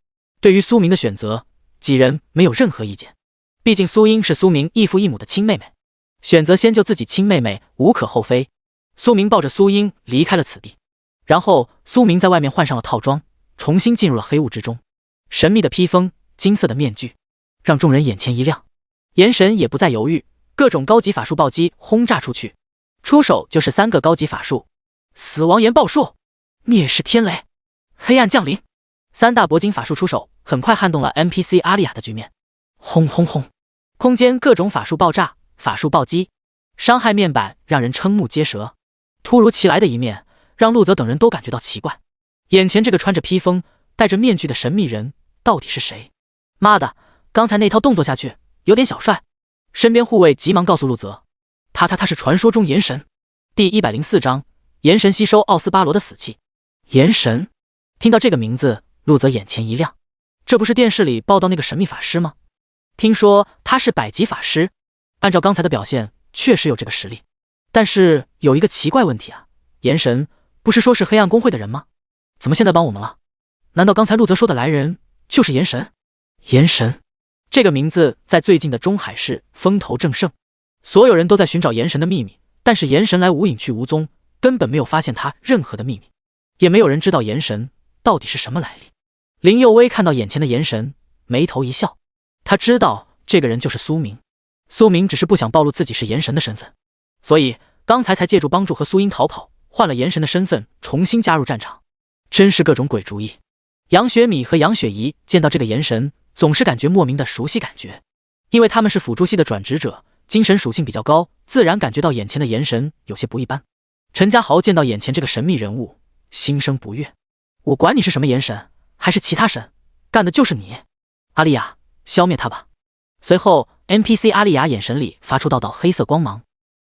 Speaker 1: 对于苏明的选择，几人没有任何意见。毕竟苏英是苏明异父异母的亲妹妹，选择先救自己亲妹妹无可厚非。苏明抱着苏英离开了此地，然后苏明在外面换上了套装，重新进入了黑雾之中。神秘的披风，金色的面具，让众人眼前一亮。炎神也不再犹豫，各种高级法术暴击轰炸出去，出手就是3个高级法术：死亡岩爆术、灭世天雷、黑暗降临。3大铂金法术出手，很快撼动了 NPC 阿丽亚的局面。轰轰轰！空间各种法术爆炸，法术暴击，伤害面板让人瞠目结舌。突如其来的一面让陆泽等人都感觉到奇怪，眼前这个穿着披风、戴着面具的神秘人到底是谁？妈的，刚才那套动作下去有点小帅。身边护卫急忙告诉陆泽，他是传说中炎神。第104章，炎神吸收奥斯巴罗的死气。炎神，听到这个名字，陆泽眼前一亮，这不是电视里报道那个神秘法师吗？听说他是100级法师，按照刚才的表现，确实有这个实力。但是有一个奇怪问题啊，炎神不是说是黑暗公会的人吗？怎么现在帮我们了？难道刚才陆泽说的来人就是炎神？炎神这个名字在最近的中海市风头正盛，所有人都在寻找炎神的秘密，但是炎神来无影去无踪，根本没有发现他任何的秘密，也没有人知道炎神到底是什么来历。林佑威看到眼前的炎神，眉头一笑，他知道这个人就是苏明。苏明只是不想暴露自己是炎神的身份，所以刚才才借助帮助和苏英逃跑，换了炎神的身份重新加入战场。真是各种鬼主意。杨雪米和杨雪怡见到这个炎神，总是感觉莫名的熟悉感觉，因为他们是辅助系的转职者，精神属性比较高，自然感觉到眼前的炎神有些不一般。陈家豪见到眼前这个神秘人物，心生不悦。我管你是什么炎神还是其他神，干的就是你。阿丽亚，消灭他吧。随后 NPC 阿丽亚眼神里发出道道黑色光芒，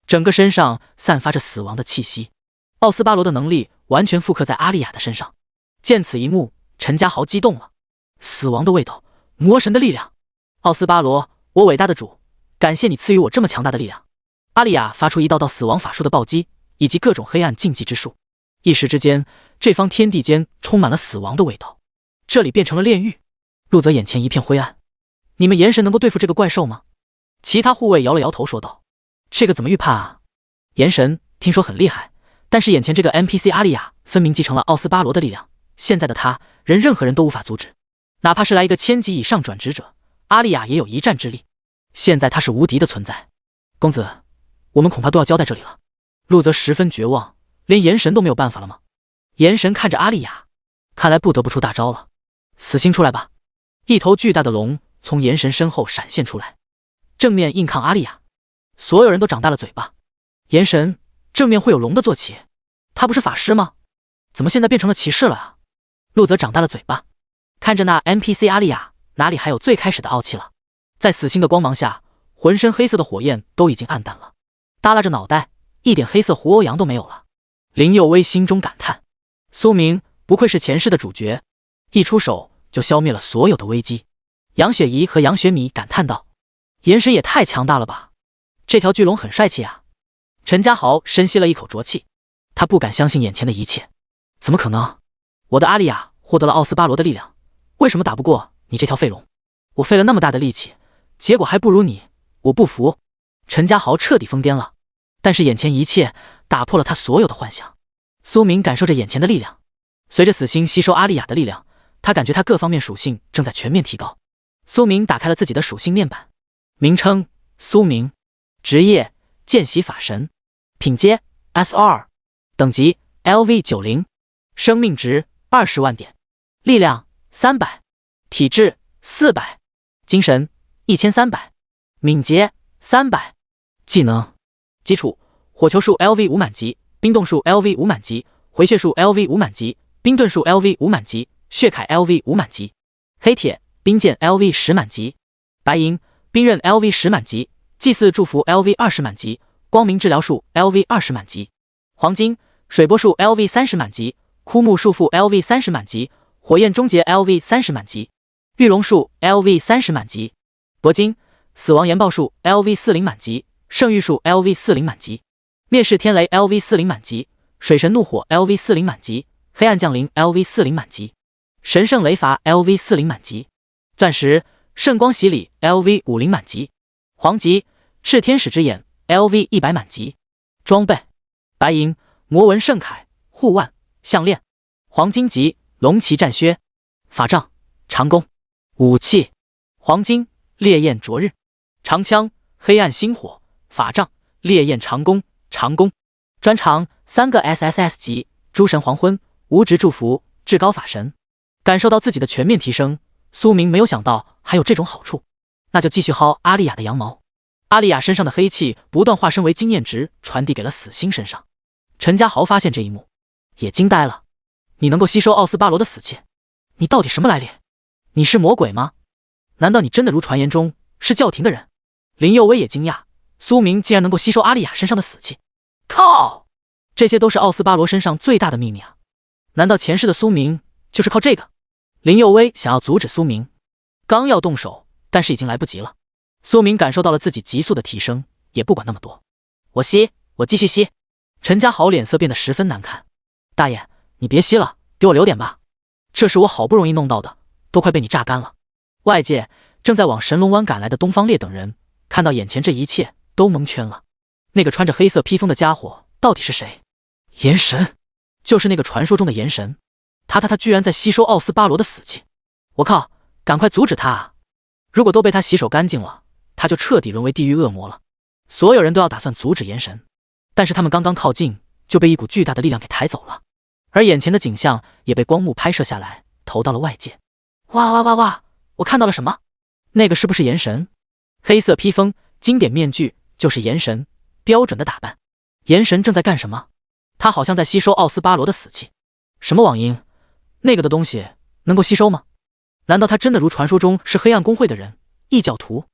Speaker 1: 整个身上散发着死亡的气息。奥斯巴罗的能力完全复刻在阿丽亚的身上。见此一幕，陈家豪激动了。死亡的味道，魔神的力量。奥斯巴罗，我伟大的主，感谢你赐予我这么强大的力量。阿丽亚发出一道道死亡法术的暴击，以及各种黑暗禁忌之术。一时之间，这方天地间充满了死亡的味道，这里变成了炼狱。陆泽眼前一片灰暗，你们炎神能够对付这个怪兽吗？其他护卫摇了摇头说道，这个怎么预判啊？炎神听说很厉害，但是眼前这个 NPC 阿丽亚分明继承了奥斯巴罗的力量，现在的他任何人都无法阻止，哪怕是来一个1000级以上转职者，阿丽亚也有一战之力。现在他是无敌的存在。公子，我们恐怕都要交代这里了。陆泽十分绝望，连炎神都没有办法了吗？炎神看着阿丽亚，看来不得不出大招了。死星出来吧！一头巨大的龙从炎神身后闪现出来，正面硬抗阿丽亚。所有人都长大了嘴巴，炎神正面会有龙的坐骑，他不是法师吗？怎么现在变成了骑士了啊？陆泽长大了嘴巴，看着那 NPC 阿丽亚，哪里还有最开始的傲气了？在死星的光芒下，浑身黑色的火焰都已经暗淡了，耷拉着脑袋，一点黑色狐欧阳都没有了。林佑威心中感叹，苏明不愧是前世的主角，一出手就消灭了所有的危机。杨雪怡和杨雪米感叹道，炎神也太强大了吧，这条巨龙很帅气啊。陈家豪深吸了一口浊气，他不敢相信眼前的一切，怎么可能？我的阿丽亚获得了奥斯巴罗的力量，为什么打不过你这条废龙？我费了那么大的力气，结果还不如你，我不服。陈家豪彻底疯癫了，但是眼前一切打破了他所有的幻想。苏明感受着眼前的力量，随着死星吸收阿丽亚的力量，他感觉他各方面属性正在全面提高。苏明打开了自己的属性面板，名称苏明，职业见习法神，品阶 S2， 等级 LV90， 生命值20万点，力量300，体质400，精神1300，敏捷300。技能基础火球术 LV5满级，冰冻术 LV5满级，回血术 LV5满级，冰盾术 LV5满级，血铠 LV5满级，黑铁冰剑 LV10满级，白银冰刃 LV10满级，祭祀祝福 LV20满级，光明治疗术 LV20满级，黄金水波术 LV30满级，枯木束缚 LV30满级，火焰终结 LV30满级，御龙术 LV30满级，铂金死亡岩爆术 LV40满级，圣域术 LV40满级，灭世天雷 LV40满级，水神怒火 LV40满级，黑暗降临 LV40满级，神圣雷伐 LV40满级，钻石圣光洗礼 LV50满级，黄级炽天使之眼 LV100满级。装备：白银魔纹圣铠护腕项链，黄金级龙旗战靴，法杖长弓。武器：黄金烈焰灼日，长枪黑暗星火，法杖烈焰长弓长弓。专长3个 SSS 级诸神黄昏无职祝福至高法神。感受到自己的全面提升，苏明没有想到还有这种好处，那就继续薅阿丽亚的羊毛。阿丽亚身上的黑气不断化身为经验值，传递给了死星身上。陈家豪发现这一幕，也惊呆了。你能够吸收奥斯巴罗的死气，你到底什么来历？你是魔鬼吗？难道你真的如传言中是教廷的人？林佑威也惊讶，苏明竟然能够吸收阿丽亚身上的死气。靠！这些都是奥斯巴罗身上最大的秘密啊！难道前世的苏明就是靠这个？林佑威想要阻止苏明，刚要动手，但是已经来不及了。苏明感受到了自己急速的提升，也不管那么多。我吸，我继续吸。陈家豪脸色变得十分难看。大爷，你别吸了，给我留点吧。这是我好不容易弄到的，都快被你榨干了。外界正在往神龙湾赶来的东方烈等人，看到眼前这一切都蒙圈了。那个穿着黑色披风的家伙到底是谁？炎神，就是那个传说中的炎神。他居然在吸收奥斯巴罗的死气！我靠，赶快阻止他啊！如果都被他洗手干净了，他就彻底沦为地狱恶魔了。所有人都要打算阻止炎神，但是他们刚刚靠近，就被一股巨大的力量给抬走了。而眼前的景象也被光幕拍摄下来，投到了外界。哇哇哇哇！我看到了什么？那个是不是炎神？黑色披风、经典面具，就是炎神，标准的打扮。炎神正在干什么？他好像在吸收奥斯巴罗的死气。什么网音？那个的东西能够吸收吗？难道他真的如传说中是黑暗公会的人，异教徒？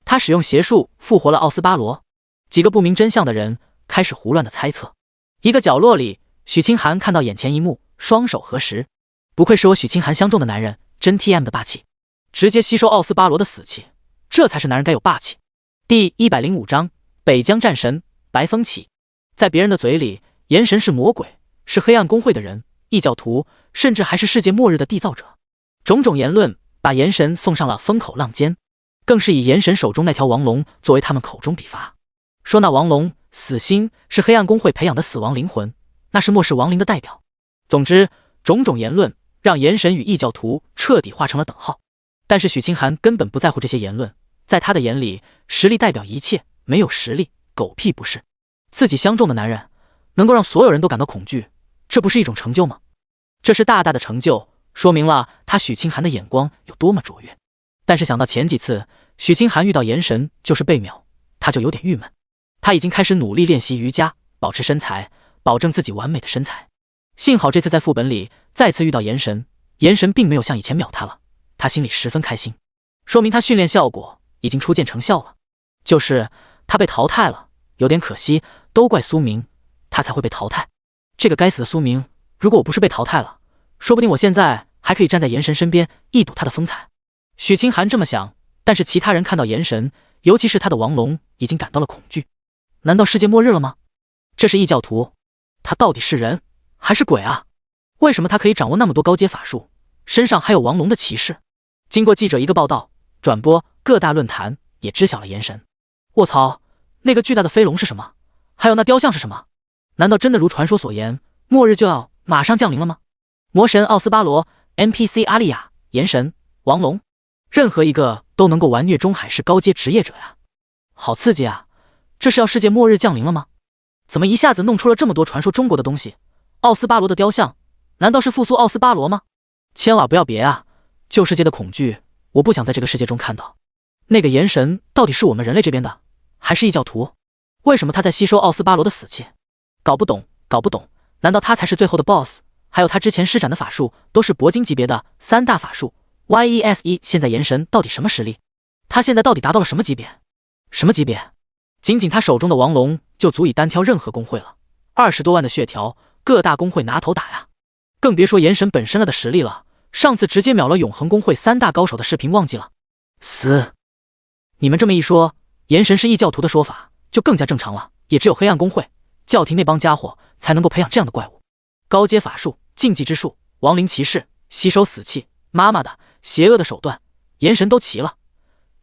Speaker 1: 他使用邪术复活了奥斯巴罗？几个不明真相的人开始胡乱的猜测。一个角落里，许清寒看到眼前一幕，双手合十。不愧是我许清寒相中的男人，真 TM 的霸气，直接吸收奥斯巴罗的死气，这才是男人该有霸气。第105章北疆战神白风起。在别人的嘴里，炎神是魔鬼，是黑暗公会的人，异教徒，甚至还是世界末日的缔造者。种种言论把炎神送上了风口浪尖，更是以炎神手中那条王龙作为他们口中笔伐，说那王龙死星是黑暗公会培养的死亡灵魂，那是末世亡灵的代表。总之，种种言论让炎神与异教徒彻底画成了等号。但是许清寒根本不在乎这些言论，在他的眼里，实力代表一切，没有实力，狗屁不是。自己相中的男人能够让所有人都感到恐惧，这不是一种成就吗？这是大大的成就，说明了他许清寒的眼光有多么卓越。但是想到前几次许清寒遇到炎神就是被秒，他就有点郁闷。他已经开始努力练习瑜伽，保持身材，保证自己完美的身材。幸好这次在副本里再次遇到炎神，炎神并没有像以前秒他了，他心里十分开心，说明他训练效果已经初见成效了。就是他被淘汰了，有点可惜，都怪苏明，他才会被淘汰。这个该死的苏明，如果我不是被淘汰了，说不定我现在还可以站在炎神身边一睹他的风采。许清寒这么想，但是其他人看到炎神，尤其是他的王龙，已经感到了恐惧。难道世界末日了吗？这是异教徒，他到底是人还是鬼啊？为什么他可以掌握那么多高阶法术，身上还有王龙的骑士？经过记者一个报道，转播，各大论坛也知晓了炎神。卧槽，那个巨大的飞龙是什么？还有那雕像是什么？难道真的如传说所言，末日就要马上降临了吗？魔神奥斯巴罗、NPC 阿丽亚、炎神、王龙，任何一个都能够完虐中海市高阶职业者呀！好刺激啊！这是要世界末日降临了吗？怎么一下子弄出了这么多传说中国的东西？奥斯巴罗的雕像，难道是复苏奥斯巴罗吗？千万不要别啊！旧世界的恐惧，我不想在这个世界中看到。那个炎神到底是我们人类这边的，还是异教徒？为什么他在吸收奥斯巴罗的死气？搞不懂，搞不懂！难道他才是最后的 BOSS？ 还有他之前施展的法术都是铂金级别的3大法术 YES1， 现在炎神到底什么实力？他现在到底达到了什么级别？什么级别？仅仅他手中的王龙就足以单挑任何公会了，20多万的血条，各大公会拿头打呀！更别说炎神本身了的实力了，上次直接秒了永恒公会3大高手的视频忘记了。死！你们这么一说，炎神是异教徒的说法就更加正常了，也只有黑暗公会、教廷那帮家伙才能够培养这样的怪物。高阶法术、禁忌之术、亡灵骑士、吸收死气，妈妈的，邪恶的手段，炎神都齐了。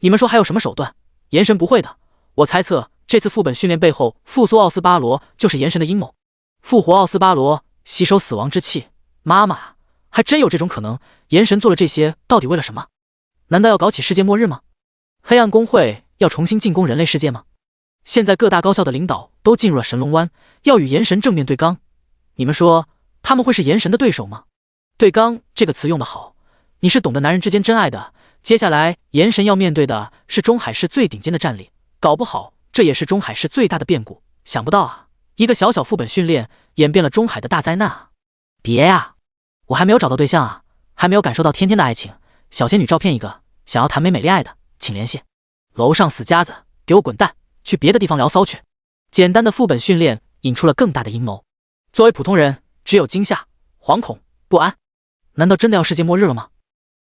Speaker 1: 你们说还有什么手段？炎神不会的，我猜测这次副本训练背后复苏奥斯巴罗就是炎神的阴谋，复活奥斯巴罗，吸收死亡之气。妈妈，还真有这种可能。炎神做了这些到底为了什么？难道要搞起世界末日吗？黑暗公会要重新进攻人类世界吗？现在各大高校的领导都进入了神龙湾，要与炎神正面对刚。你们说他们会是炎神的对手吗？对刚这个词用得好，你是懂得男人之间真爱的。接下来炎神要面对的是中海市最顶尖的战力，搞不好这也是中海市最大的变故。想不到啊，一个小小副本训练演变了中海的大灾难啊！别啊，我还没有找到对象啊，还没有感受到天天的爱情。小仙女照片一个，想要谈美美恋爱的请联系。楼上死家子，给我滚蛋，去别的地方聊骚去。简单的副本训练引出了更大的阴谋。作为普通人，只有惊吓、惶恐、不安。难道真的要世界末日了吗？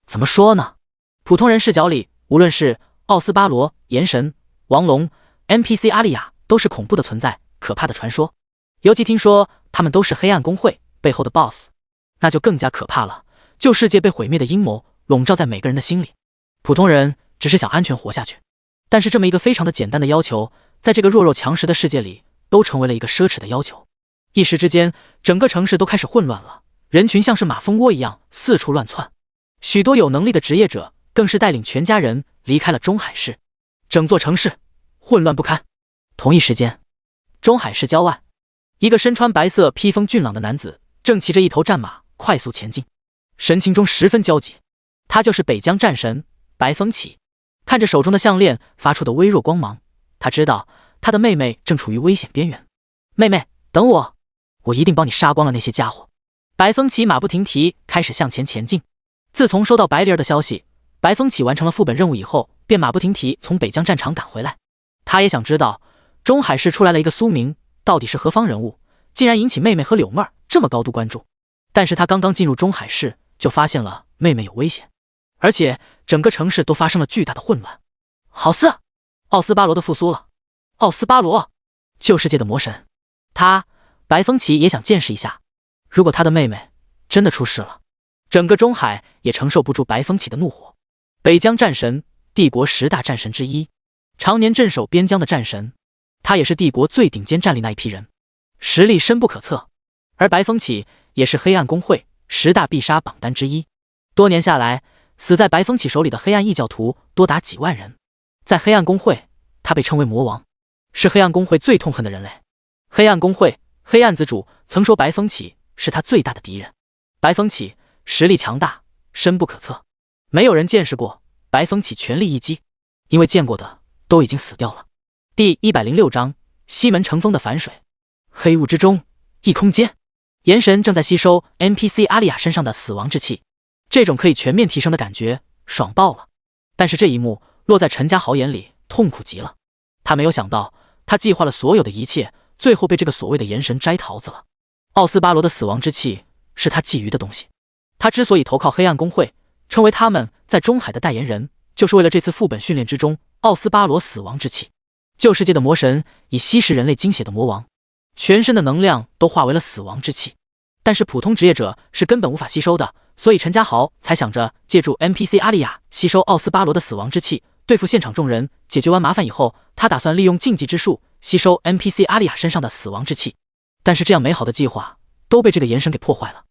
Speaker 1: 怎么说呢？普通人视角里，无论是奥斯巴罗、炎神、王龙、NPC 阿丽亚，都是恐怖的存在，可怕的传说。尤其听说他们都是黑暗公会背后的 BOSS， 那就更加可怕了。旧世界被毁灭的阴谋笼罩在每个人的心里。普通人只是想安全活下去，但是这么一个非常的简单的要求，在这个弱肉强食的世界里，都成为了一个奢侈的要求。一时之间，整个城市都开始混乱了，人群像是马蜂窝一样四处乱窜。许多有能力的职业者更是带领全家人离开了中海市，整座城市混乱不堪。同一时间，中海市郊外，一个身穿白色披风俊朗的男子正骑着一头战马快速前进，神情中十分焦急。他就是北疆战神白风起。看着手中的项链发出的微弱光芒，他知道他的妹妹正处于危险边缘。妹妹，等我，我一定帮你杀光了那些家伙。白风起马不停蹄开始向前前进。自从收到白灵儿的消息，白风起完成了副本任务以后，便马不停蹄从北疆战场赶回来。他也想知道中海市出来了一个苏明，到底是何方人物，竟然引起妹妹和柳妹儿这么高度关注。但是他刚刚进入中海市，就发现了妹妹有危险，而且整个城市都发生了巨大的混乱。好似奥斯巴罗的复苏了。奥斯巴罗，旧世界的魔神，他白风起也想见识一下，如果他的妹妹真的出事了，整个中海也承受不住白风起的怒火。北疆战神，帝国10大战神之一，常年镇守边疆的战神，他也是帝国最顶尖战力那一批人，实力深不可测。而白风起也是黑暗公会10大必杀榜单之一，多年下来，死在白风起手里的黑暗异教徒多达几万人。在黑暗公会，他被称为魔王，是黑暗公会最痛恨的人类。黑暗公会黑暗子主曾说白风起是他最大的敌人。白风起实力强大，深不可测，没有人见识过白风起全力一击，因为见过的都已经死掉了。第106章西门乘风的反水。黑雾之中，异空间，炎神正在吸收 NPC 阿丽亚身上的死亡之气，这种可以全面提升的感觉爽爆了。但是这一幕落在陈家豪眼里，痛苦极了。他没有想到，他计划了所有的一切，最后被这个所谓的炎神摘桃子了。奥斯巴罗的死亡之气是他觊觎的东西，他之所以投靠黑暗公会，成为他们在中海的代言人，就是为了这次副本训练之中奥斯巴罗死亡之气。旧世界的魔神以吸食人类精血的魔王，全身的能量都化为了死亡之气，但是普通职业者是根本无法吸收的，所以陈家豪才想着借助 NPC 阿丽亚吸收奥斯巴罗的死亡之气，对付现场众人。解决完麻烦以后，他打算利用禁忌之术吸收 NPC 阿丽亚身上的死亡之气。但是这样美好的计划都被这个炎神给破坏了，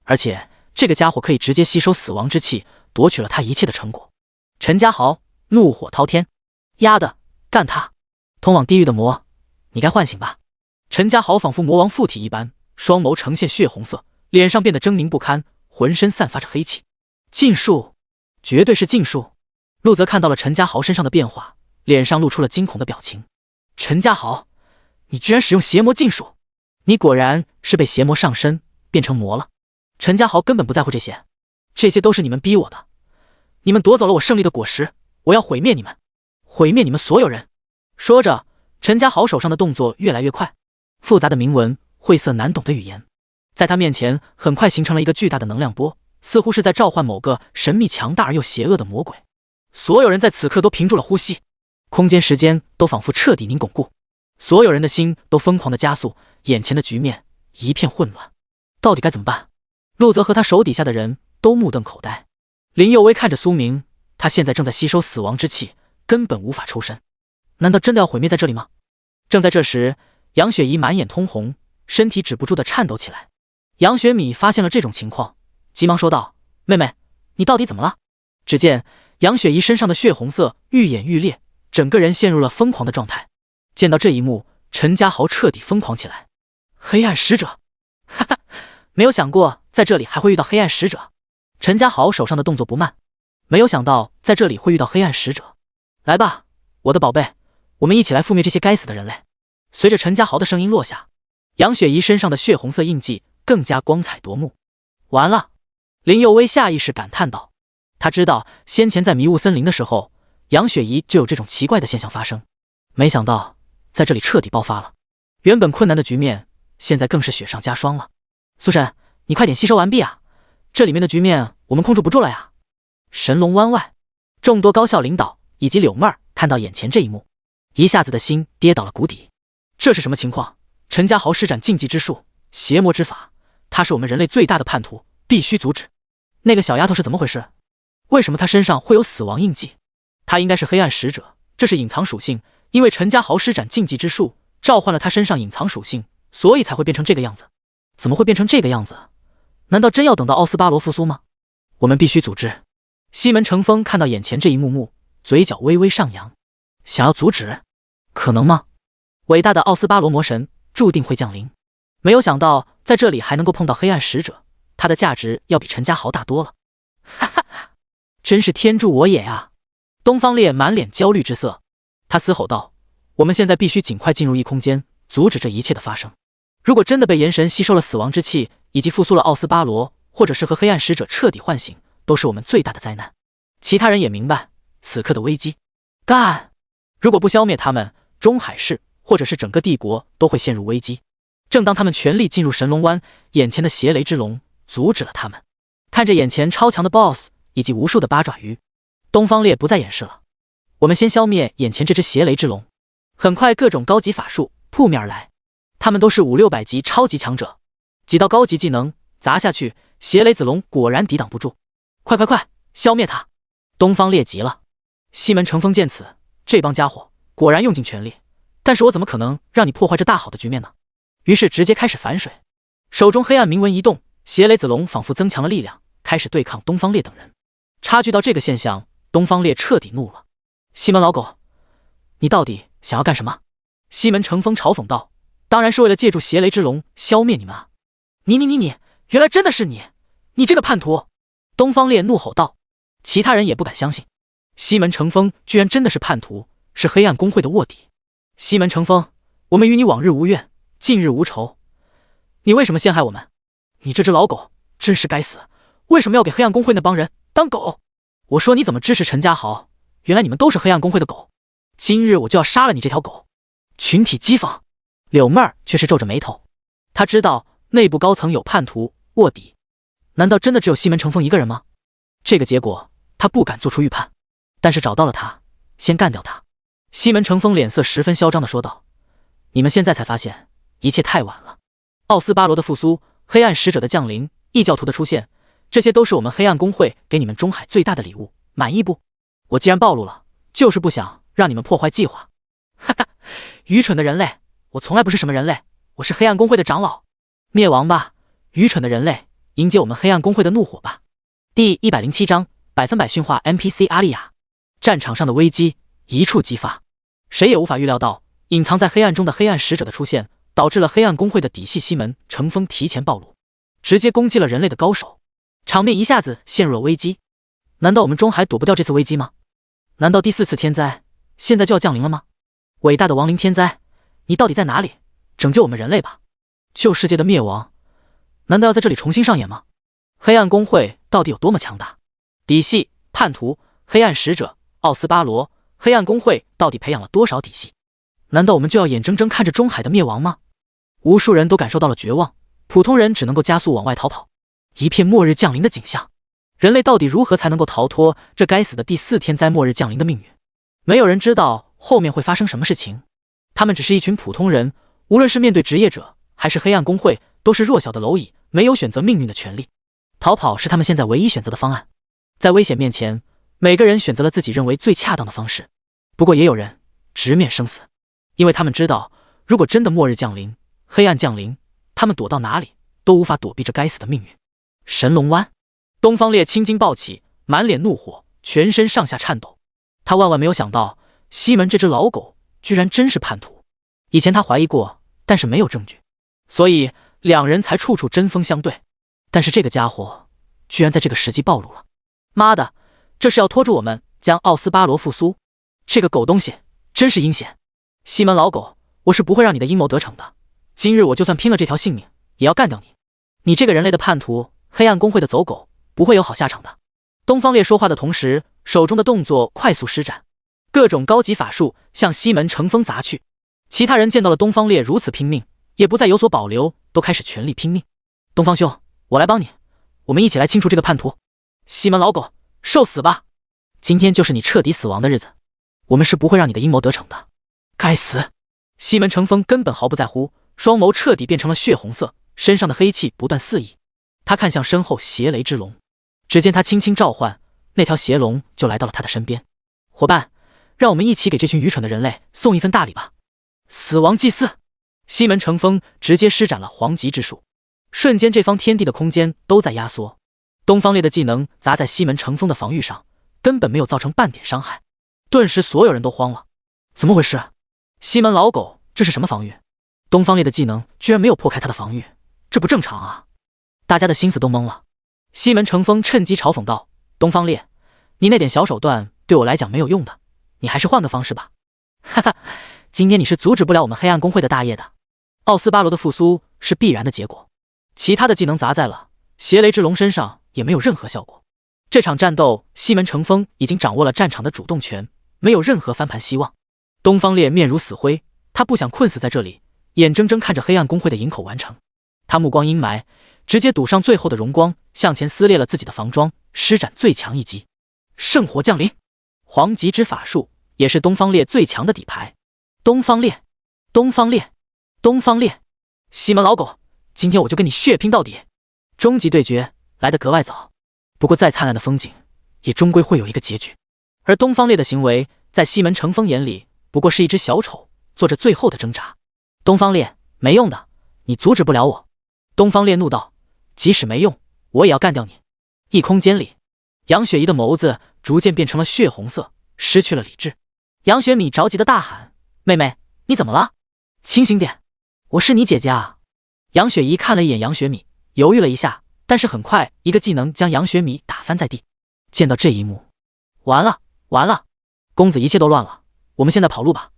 Speaker 1: 而且这个家伙可以直接吸收死亡之气，夺取了他一切的成果。陈家豪怒火滔天，丫的，干他！通往地狱的魔，你该唤醒吧。陈家豪仿佛魔王附体一般，双眸呈现血红色，脸上变得狰狞不堪，浑身散发着黑气。禁术，绝对是禁术。陆泽看到了陈家豪身上的变化，脸上露出了惊恐的表情。陈家豪，你居然使用邪魔禁术，你果然是被邪魔上身变成魔了。陈家豪根本不在乎这些，这些都是你们逼我的，你们夺走了我胜利的果实，我要毁灭你们，毁灭你们所有人。说着，陈家豪手上的动作越来越快，复杂的铭文，晦涩难懂的语言，在他面前很快形成了一个巨大的能量波，似乎是在召唤某个神秘强大而又邪恶的魔鬼。所有人在此刻都屏住了呼吸，空间时间都仿佛彻底凝巩固，所有人的心都疯狂的加速，眼前的局面一片混乱，到底该怎么办？陆泽和他手底下的人都目瞪口呆。林佑威看着苏明，他现在正在吸收死亡之气，根本无法抽身。难道真的要毁灭在这里吗？正在这时，杨雪怡满眼通红，身体止不住的颤抖起来。杨雪米发现了这种情况，急忙说道：“妹妹，你到底怎么了？”只见杨雪怡身上的血红色愈演愈烈，整个人陷入了疯狂的状态。见到这一幕，陈家豪彻底疯狂起来。黑暗使者，哈哈，没有想过在这里还会遇到黑暗使者。陈家豪手上的动作不慢，没有想到在这里会遇到黑暗使者。来吧，我的宝贝，我们一起来覆灭这些该死的人类。随着陈家豪的声音落下，杨雪怡身上的血红色印记更加光彩夺目。完了，林佑威下意识感叹道。他知道先前在迷雾森林的时候，杨雪怡就有这种奇怪的现象发生，没想到在这里彻底爆发了。原本困难的局面，现在更是雪上加霜了。苏神，你快点吸收完毕啊！这里面的局面我们控制不住了呀！神龙湾外，众多高校领导以及柳妹儿看到眼前这一幕，一下子的心跌到了谷底。这是什么情况？陈家豪施展禁忌之术，邪魔之法，他是我们人类最大的叛徒，必须阻止。那个小丫头是怎么回事？为什么她身上会有死亡印记？她应该是黑暗使者，这是隐藏属性，因为陈家豪施展禁忌之术，召唤了她身上隐藏属性，所以才会变成这个样子。怎么会变成这个样子？难道真要等到奥斯巴罗复苏吗？我们必须阻止。西门成风看到眼前这一幕幕，嘴角微微上扬，想要阻止，可能吗？伟大的奥斯巴罗魔神注定会降临，没有想到在这里还能够碰到黑暗使者，他的价值要比陈家豪大多了。哈哈哈，真是天助我也啊！东方烈满脸焦虑之色，他嘶吼道：“我们现在必须尽快进入异空间，阻止这一切的发生。如果真的被炎神吸收了死亡之气，以及复苏了奥斯巴罗，或者是和黑暗使者彻底唤醒，都是我们最大的灾难。”其他人也明白此刻的危机，干！如果不消灭他们，中海市或者是整个帝国都会陷入危机。正当他们全力进入神龙湾，眼前的邪雷之龙阻止了他们。看着眼前超强的 BOSS 以及无数的八爪鱼，东方烈不再掩饰了。我们先消灭眼前这只邪雷之龙。很快，各种高级法术扑面而来，他们都是500-600级超级强者，几道高级技能砸下去，邪雷子龙果然抵挡不住。快快快，消灭他！东方烈急了。西门成风见此，这帮家伙果然用尽全力，但是我怎么可能让你破坏这大好的局面呢？于是直接开始反水，手中黑暗铭文一动，邪雷子龙仿佛增强了力量，开始对抗东方烈等人。察觉到这个现象，东方烈彻底怒了。西门老狗，你到底想要干什么？西门成风嘲讽道：“当然是为了借助邪雷之龙消灭你们啊！你，原来真的是你！你这个叛徒！”东方烈怒吼道。其他人也不敢相信，西门成风居然真的是叛徒，是黑暗公会的卧底。西门成风，我们与你往日无怨，近日无仇，你为什么陷害我们？你这只老狗真是该死，为什么要给黑暗公会那帮人当狗？我说你怎么支持陈家豪，原来你们都是黑暗公会的狗，今日我就要杀了你这条狗！群体讥讽。柳妹儿却是皱着眉头，她知道内部高层有叛徒卧底，难道真的只有西门成风一个人吗？这个结果她不敢做出预判，但是找到了他，先干掉他。西门成风脸色十分嚣张地说道：“你们现在才发现，一切太晚了。奥斯巴罗的复苏，黑暗使者的降临，异教徒的出现，这些都是我们黑暗公会给你们中海最大的礼物，满意不？我既然暴露了，就是不想让你们破坏计划。”哈哈，愚蠢的人类！我从来不是什么人类，我是黑暗公会的长老。灭亡吧，愚蠢的人类！迎接我们黑暗公会的怒火吧！第107章100%驯化 NPC 阿丽亚。战场上的危机一触即发，谁也无法预料到隐藏在黑暗中的黑暗使者的出现，导致了黑暗公会的底细西门成风提前暴露，直接攻击了人类的高手，场面一下子陷入了危机。难道我们中海躲不掉这次危机吗？难道第4次天灾现在就要降临了吗？伟大的亡灵天灾，你到底在哪里？拯救我们人类吧！旧世界的灭亡，难道要在这里重新上演吗？黑暗公会到底有多么强大？底细、叛徒、黑暗使者、奥斯巴罗，黑暗公会到底培养了多少底细？难道我们就要眼睁睁看着中海的灭亡吗？无数人都感受到了绝望，普通人只能够加速往外逃跑。一片末日降临的景象，人类到底如何才能够逃脱这该死的第4天灾末日降临的命运？没有人知道后面会发生什么事情，他们只是一群普通人，无论是面对职业者还是黑暗公会，都是弱小的蝼蚁，没有选择命运的权利。逃跑是他们现在唯一选择的方案。在危险面前，每个人选择了自己认为最恰当的方式。不过也有人直面生死，因为他们知道，如果真的末日降临，黑暗降临，他们躲到哪里都无法躲避这该死的命运。神龙湾，东方烈青筋暴起，满脸怒火，全身上下颤抖。他万万没有想到，西门这只老狗居然真是叛徒。以前他怀疑过，但是没有证据，所以两人才处处针锋相对。但是这个家伙居然在这个时机暴露了。妈的，这是要拖住我们将奥斯巴罗复苏？这个狗东西真是阴险！西门老狗，我是不会让你的阴谋得逞的。今日我就算拼了这条性命，也要干掉你！你这个人类的叛徒，黑暗公会的走狗，不会有好下场的。东方烈说话的同时，手中的动作快速施展，各种高级法术向西门乘风砸去。其他人见到了东方烈如此拼命，也不再有所保留，都开始全力拼命。东方兄，我来帮你，我们一起来清除这个叛徒。西门老狗，受死吧！今天就是你彻底死亡的日子，我们是不会让你的阴谋得逞的。该死！西门乘风根本毫不在乎，双眸彻底变成了血红色，身上的黑气不断四溢。他看向身后邪雷之龙，只见他轻轻召唤，那条邪龙就来到了他的身边。伙伴，让我们一起给这群愚蠢的人类送一份大礼吧！死亡祭祀！西门乘风直接施展了黄极之术，瞬间这方天地的空间都在压缩。东方烈的技能砸在西门乘风的防御上，根本没有造成半点伤害。顿时所有人都慌了，怎么回事？西门老狗，这是什么防御？东方烈的技能居然没有破开他的防御，这不正常啊！大家的心思都懵了。西门乘风趁机嘲讽道：东方烈，你那点小手段对我来讲没有用的，你还是换个方式吧。哈哈，今天你是阻止不了我们黑暗公会的大业的。奥斯巴罗的复苏是必然的结果，其他的技能砸在了邪雷之龙身上也没有任何效果。这场战斗，西门乘风已经掌握了战场的主动权，没有任何翻盘希望。东方烈面如死灰，他不想困死在这里，眼睁睁看着黑暗公会的营口完成。他目光阴霾，直接赌上最后的荣光，向前撕裂了自己的防装，施展最强一击圣火降临。黄极之法术也是东方烈最强的底牌。东方烈，东方烈，东方烈，西门老狗，今天我就跟你血拼到底！终极对决来得格外早，不过再灿烂的风景也终归会有一个结局。而东方烈的行为在西门乘风眼里不过是一只小丑，做着最后的挣扎。东方烈，没用的，你阻止不了我！东方烈怒道：即使没用，我也要干掉你！异空间里，杨雪怡的眸子逐渐变成了血红色，失去了理智。杨雪米着急的大喊：妹妹，你怎么了？清醒点，我是你姐姐啊！杨雪怡看了一眼杨雪米，犹豫了一下，但是很快一个技能将杨雪米打翻在地。见到这一幕，完了完了，公子一切都乱了，我们现在跑路吧。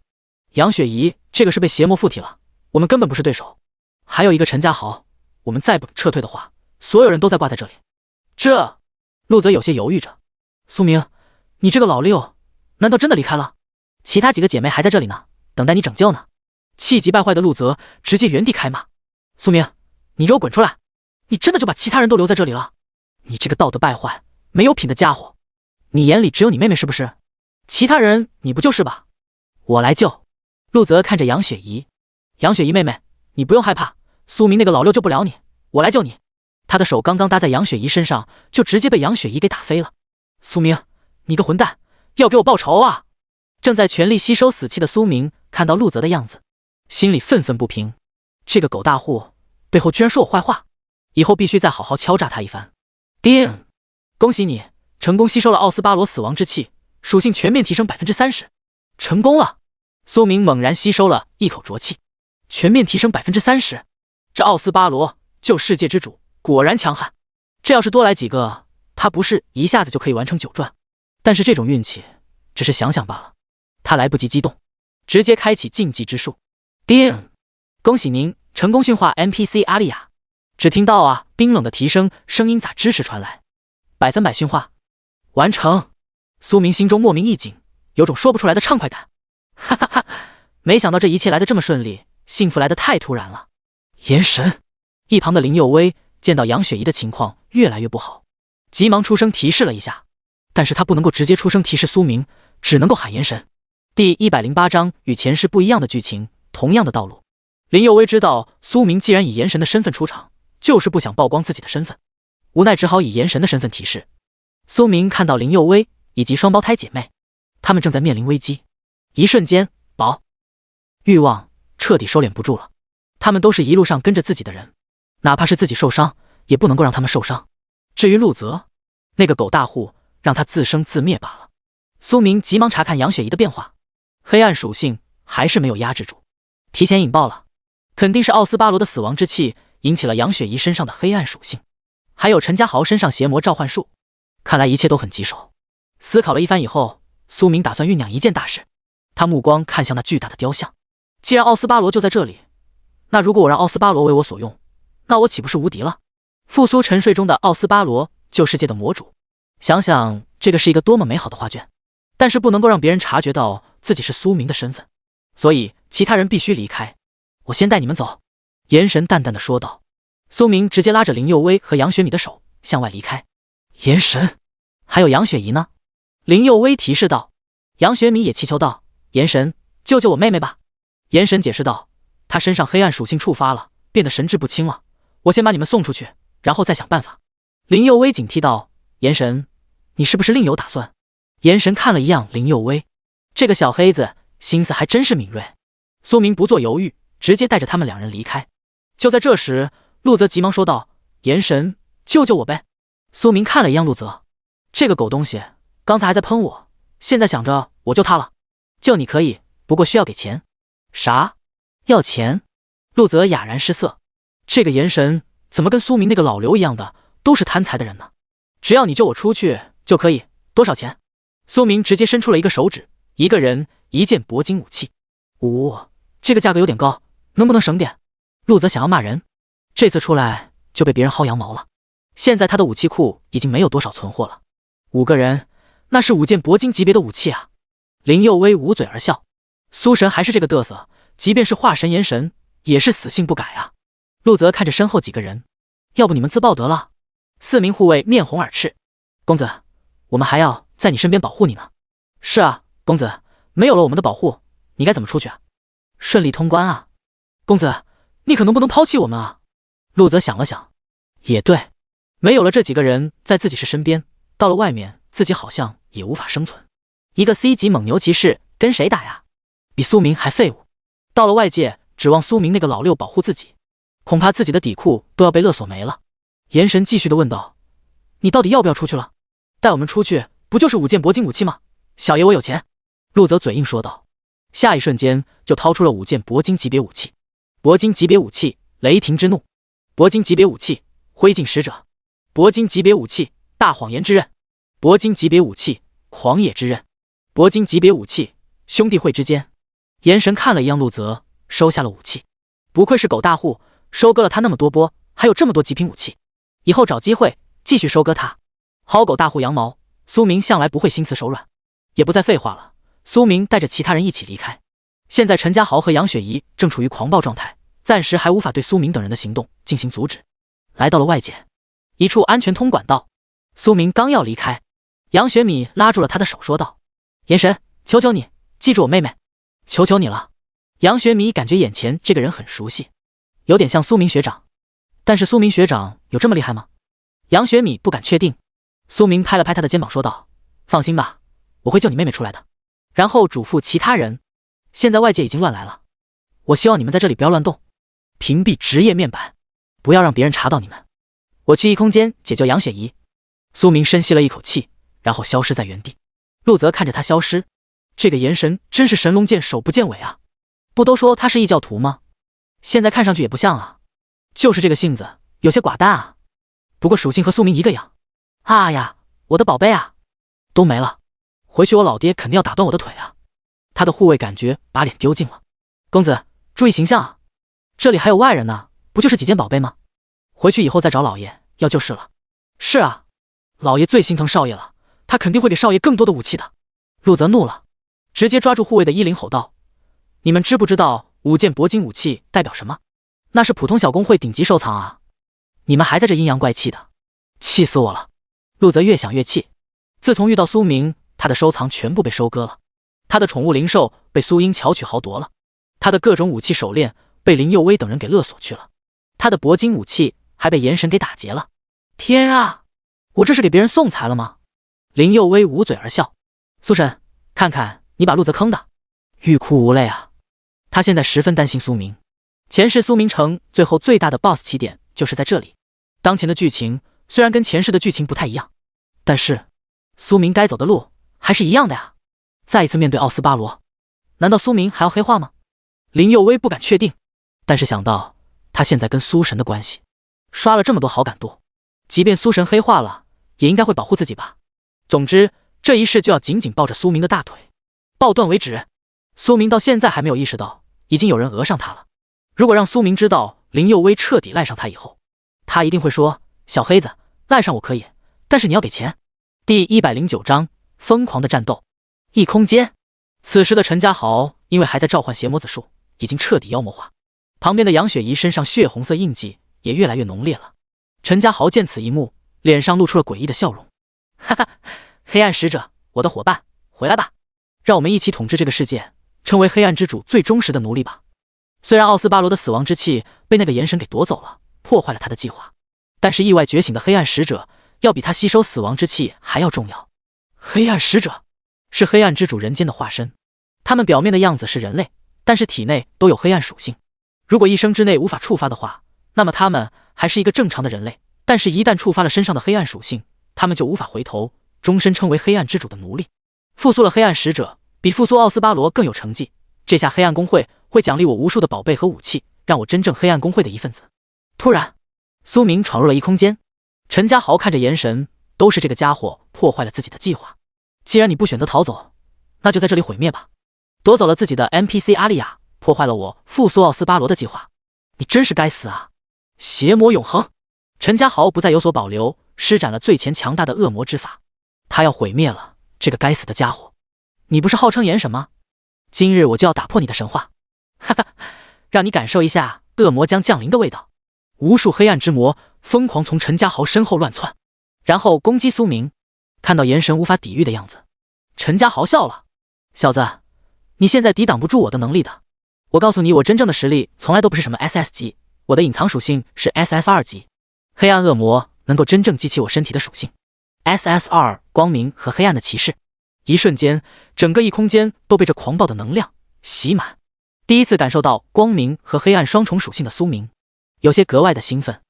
Speaker 1: 杨雪怡，这个是被邪魔附体了，我们根本不是对手。还有一个陈家豪，我们再不撤退的话，所有人都在挂在这里。这……陆泽有些犹豫着。苏明，你这个老六，难道真的离开了？其他几个姐妹还在这里呢，等待你拯救呢。气急败坏的陆泽直接原地开骂：苏明，你给我滚出来！你真的就把其他人都留在这里了？你这个道德败坏、没有品的家伙！你眼里只有你妹妹是不是？其他人你不就是吧？我来救！陆泽看着杨雪怡：杨雪怡妹妹，你不用害怕，苏明那个老六救不了你，我来救你。他的手刚刚搭在杨雪怡身上，就直接被杨雪怡给打飞了。苏明，你个混蛋，要给我报仇啊！正在全力吸收死气的苏明看到陆泽的样子，心里愤愤不平。这个狗大户背后居然说我坏话，以后必须再好好敲诈他一番。叮！恭喜你成功吸收了奥斯巴罗死亡之气，属性全面提升 30%， 成功了！苏明猛然吸收了一口浊气，全面提升 30%， 这奥斯巴罗救世界之主果然强悍，这要是多来几个，他不是一下子就可以完成9转？但是这种运气只是想想罢了。他来不及激动，直接开启禁忌之术。叮！恭喜您成功驯化 NPC 阿丽亚。只听到啊冰冷的提升声音咋支持传来，100%驯化完成。苏明心中莫名一紧，有种说不出来的畅快感。哈哈哈，没想到这一切来得这么顺利，幸福来得太突然了。眼神，一旁的林佑威见到杨雪怡的情况越来越不好，急忙出声提示了一下，但是他不能够直接出声提示苏明，只能够喊眼神。第108章与前世不一样的剧情，同样的道路。林佑威知道苏明既然以炎神的身份出场，就是不想曝光自己的身份，无奈只好以炎神的身份提示。苏明看到林佑威以及双胞胎姐妹，他们正在面临危机。一瞬间，欲望彻底收敛不住了。他们都是一路上跟着自己的人，哪怕是自己受伤，也不能够让他们受伤。至于陆泽，那个狗大户让他自生自灭罢了。苏明急忙查看杨雪怡的变化，黑暗属性还是没有压制住，提前引爆了。肯定是奥斯巴罗的死亡之气引起了杨雪怡身上的黑暗属性，还有陈家豪身上邪魔召唤术，看来一切都很棘手。思考了一番以后，苏明打算酝酿一件大事。他目光看向那巨大的雕像，既然奥斯巴罗就在这里，那如果我让奥斯巴罗为我所用，那我岂不是无敌了？复苏沉睡中的奥斯巴罗，旧世界的魔主，想想这个是一个多么美好的画卷。但是不能够让别人察觉到自己是苏明的身份，所以其他人必须离开。我先带你们走。言神淡淡的说道。苏明直接拉着林佑威和杨雪米的手向外离开。言神，还有杨雪怡呢？林佑威提示道。杨雪米也祈求道：言神，救救我妹妹吧。言神解释道：她身上黑暗属性触发了，变得神志不清了，我先把你们送出去，然后再想办法。林佑威警惕道：言神，你是不是另有打算？言神看了一样林佑威，这个小黑子心思还真是敏锐。苏明不做犹豫，直接带着他们两人离开。就在这时，陆泽急忙说道：言神，救救我呗。苏明看了一样陆泽，这个狗东西刚才还在喷我，现在想着我救他了。救你可以，不过需要给钱。啥？要钱？陆泽哑然失色，这个言神怎么跟苏明那个老刘一样的，都是贪财的人呢？只要你救我出去就可以，多少钱？苏明直接伸出了一个手指，一个人一件铂金武器。这个价格有点高，能不能省点？陆泽想要骂人，这次出来就被别人薅羊毛了。现在他的武器库已经没有多少存货了。5个人，那是5件铂金级别的武器啊！林佑威捂嘴而笑。苏神还是这个嘚瑟，即便是化神言神，也是死性不改啊。陆泽看着身后几个人，要不你们自爆得了。4名护卫面红耳赤。公子，我们还要在你身边保护你呢。是啊，公子，没有了我们的保护，你该怎么出去啊？顺利通关啊。公子，你可能不能抛弃我们啊。陆泽想了想，也对，没有了这几个人在自己身边，到了外面自己好像也无法生存。一个 C 级猛牛骑士跟谁打呀？比苏明还废物。到了外界，指望苏明那个老六保护自己，恐怕自己的底裤都要被勒索没了。言神继续的问道：你到底要不要出去了？带我们出去不就是5件铂金武器吗？小爷我有钱。陆泽嘴硬说道。下一瞬间就掏出了5件铂金级别武器。铂金级别武器雷霆之怒，铂金级别武器灰烬使者，铂金级别武器大谎言之刃，铂金级别武器狂野之刃，铂金级别武器兄弟会之间。言神看了一样陆泽，收下了武器。不愧是狗大户，收割了他那么多波，还有这么多极品武器，以后找机会继续收割他。薅狗大户羊毛，苏明向来不会心慈手软，也不再废话了。苏明带着其他人一起离开。现在陈家豪和杨雪怡正处于狂暴状态，暂时还无法对苏明等人的行动进行阻止。来到了外界一处安全通管道，苏明刚要离开，杨雪米拉住了他的手说道：言神，求求你记住我妹妹，求求你了。杨雪米感觉眼前这个人很熟悉，有点像苏明学长，但是苏明学长有这么厉害吗？杨雪米不敢确定。苏明拍了拍他的肩膀说道：放心吧，我会救你妹妹出来的。然后嘱咐其他人，现在外界已经乱来了，我希望你们在这里不要乱动，屏蔽职业面板，不要让别人查到你们。我去异空间解救杨雪怡。苏明深吸了一口气，然后消失在原地。陆泽看着他消失，这个言神真是神龙见首不见尾啊！不都说他是异教徒吗？现在看上去也不像啊，就是这个性子有些寡淡啊。不过属性和苏明一个样。啊呀，我的宝贝啊，都没了。回去我老爹肯定要打断我的腿啊！他的护卫感觉把脸丢尽了。公子注意形象啊，这里还有外人呢，不就是几件宝贝吗？回去以后再找老爷要就是了。是啊，老爷最心疼少爷了，他肯定会给少爷更多的武器的。陆泽怒了，直接抓住护卫的衣领吼道：你们知不知道5件铂金武器代表什么？那是普通小工会顶级收藏啊！你们还在这阴阳怪气的，气死我了！陆泽越想越气，自从遇到苏明，他的收藏全部被收割了，他的宠物灵兽被苏英巧取豪夺了，他的各种武器手链被林佑威等人给勒索去了，他的铂金武器还被言神给打劫了。天啊，我这是给别人送财了吗？林佑威捂嘴而笑。苏神，看看你把陆泽坑的。欲哭无泪啊！他现在十分担心苏明。前世苏明城最后最大的 BOSS 起点就是在这里。当前的剧情虽然跟前世的剧情不太一样，但是苏明该走的路还是一样的呀。再一次面对奥斯巴罗，难道苏明还要黑化吗？林佑威不敢确定，但是想到他现在跟苏神的关系，刷了这么多好感度，即便苏神黑化了，也应该会保护自己吧。总之，这一世就要紧紧抱着苏明的大腿，抱断为止。苏明到现在还没有意识到，已经有人讹上他了。如果让苏明知道林佑威彻底赖上他以后，他一定会说：小黑子，赖上我可以，但是你要给钱。第109章疯狂的战斗。异空间，此时的陈家豪因为还在召唤邪魔子术，已经彻底妖魔化。旁边的杨雪怡身上血红色印记也越来越浓烈了。陈家豪见此一幕，脸上露出了诡异的笑容。哈哈，黑暗使者，我的伙伴，回来吧，让我们一起统治这个世界，成为黑暗之主最忠实的奴隶吧。虽然奥斯巴罗的死亡之气被那个炎神给夺走了，破坏了他的计划，但是意外觉醒的黑暗使者要比他吸收死亡之气还要重要。黑暗使者是黑暗之主人间的化身，他们表面的样子是人类，但是体内都有黑暗属性。如果一生之内无法触发的话，那么他们还是一个正常的人类，但是一旦触发了身上的黑暗属性，他们就无法回头，终身成为黑暗之主的奴隶。复苏了黑暗使者，比复苏奥斯巴罗更有成绩。这下黑暗公会会奖励我无数的宝贝和武器，让我真正黑暗公会的一份子。突然，苏明闯入了异空间。陈家豪看着炎神，都是这个家伙破坏了自己的计划。既然你不选择逃走，那就在这里毁灭吧。夺走了自己的 NPC 阿丽亚，破坏了我复苏奥斯巴罗的计划。你真是该死啊！邪魔永恒。陈家豪不再有所保留，施展了最前强大的恶魔之法，他要毁灭了这个该死的家伙。你不是号称炎神吗？今日我就要打破你的神话，哈哈，让你感受一下恶魔将降临的味道。无数黑暗之魔疯狂从陈家豪身后乱窜，然后攻击苏明。看到炎神无法抵御的样子，陈家豪笑了：小子，你现在抵挡不住我的能力的。我告诉你，我真正的实力从来都不是什么 SS 级，我的隐藏属性是 SS2 级。黑暗恶魔能够真正激起我身体的属性 SS2 光明和黑暗的骑士。一瞬间，整个异空间都被这狂暴的能量洗满。第一次感受到光明和黑暗双重属性的苏明，有些格外的兴奋。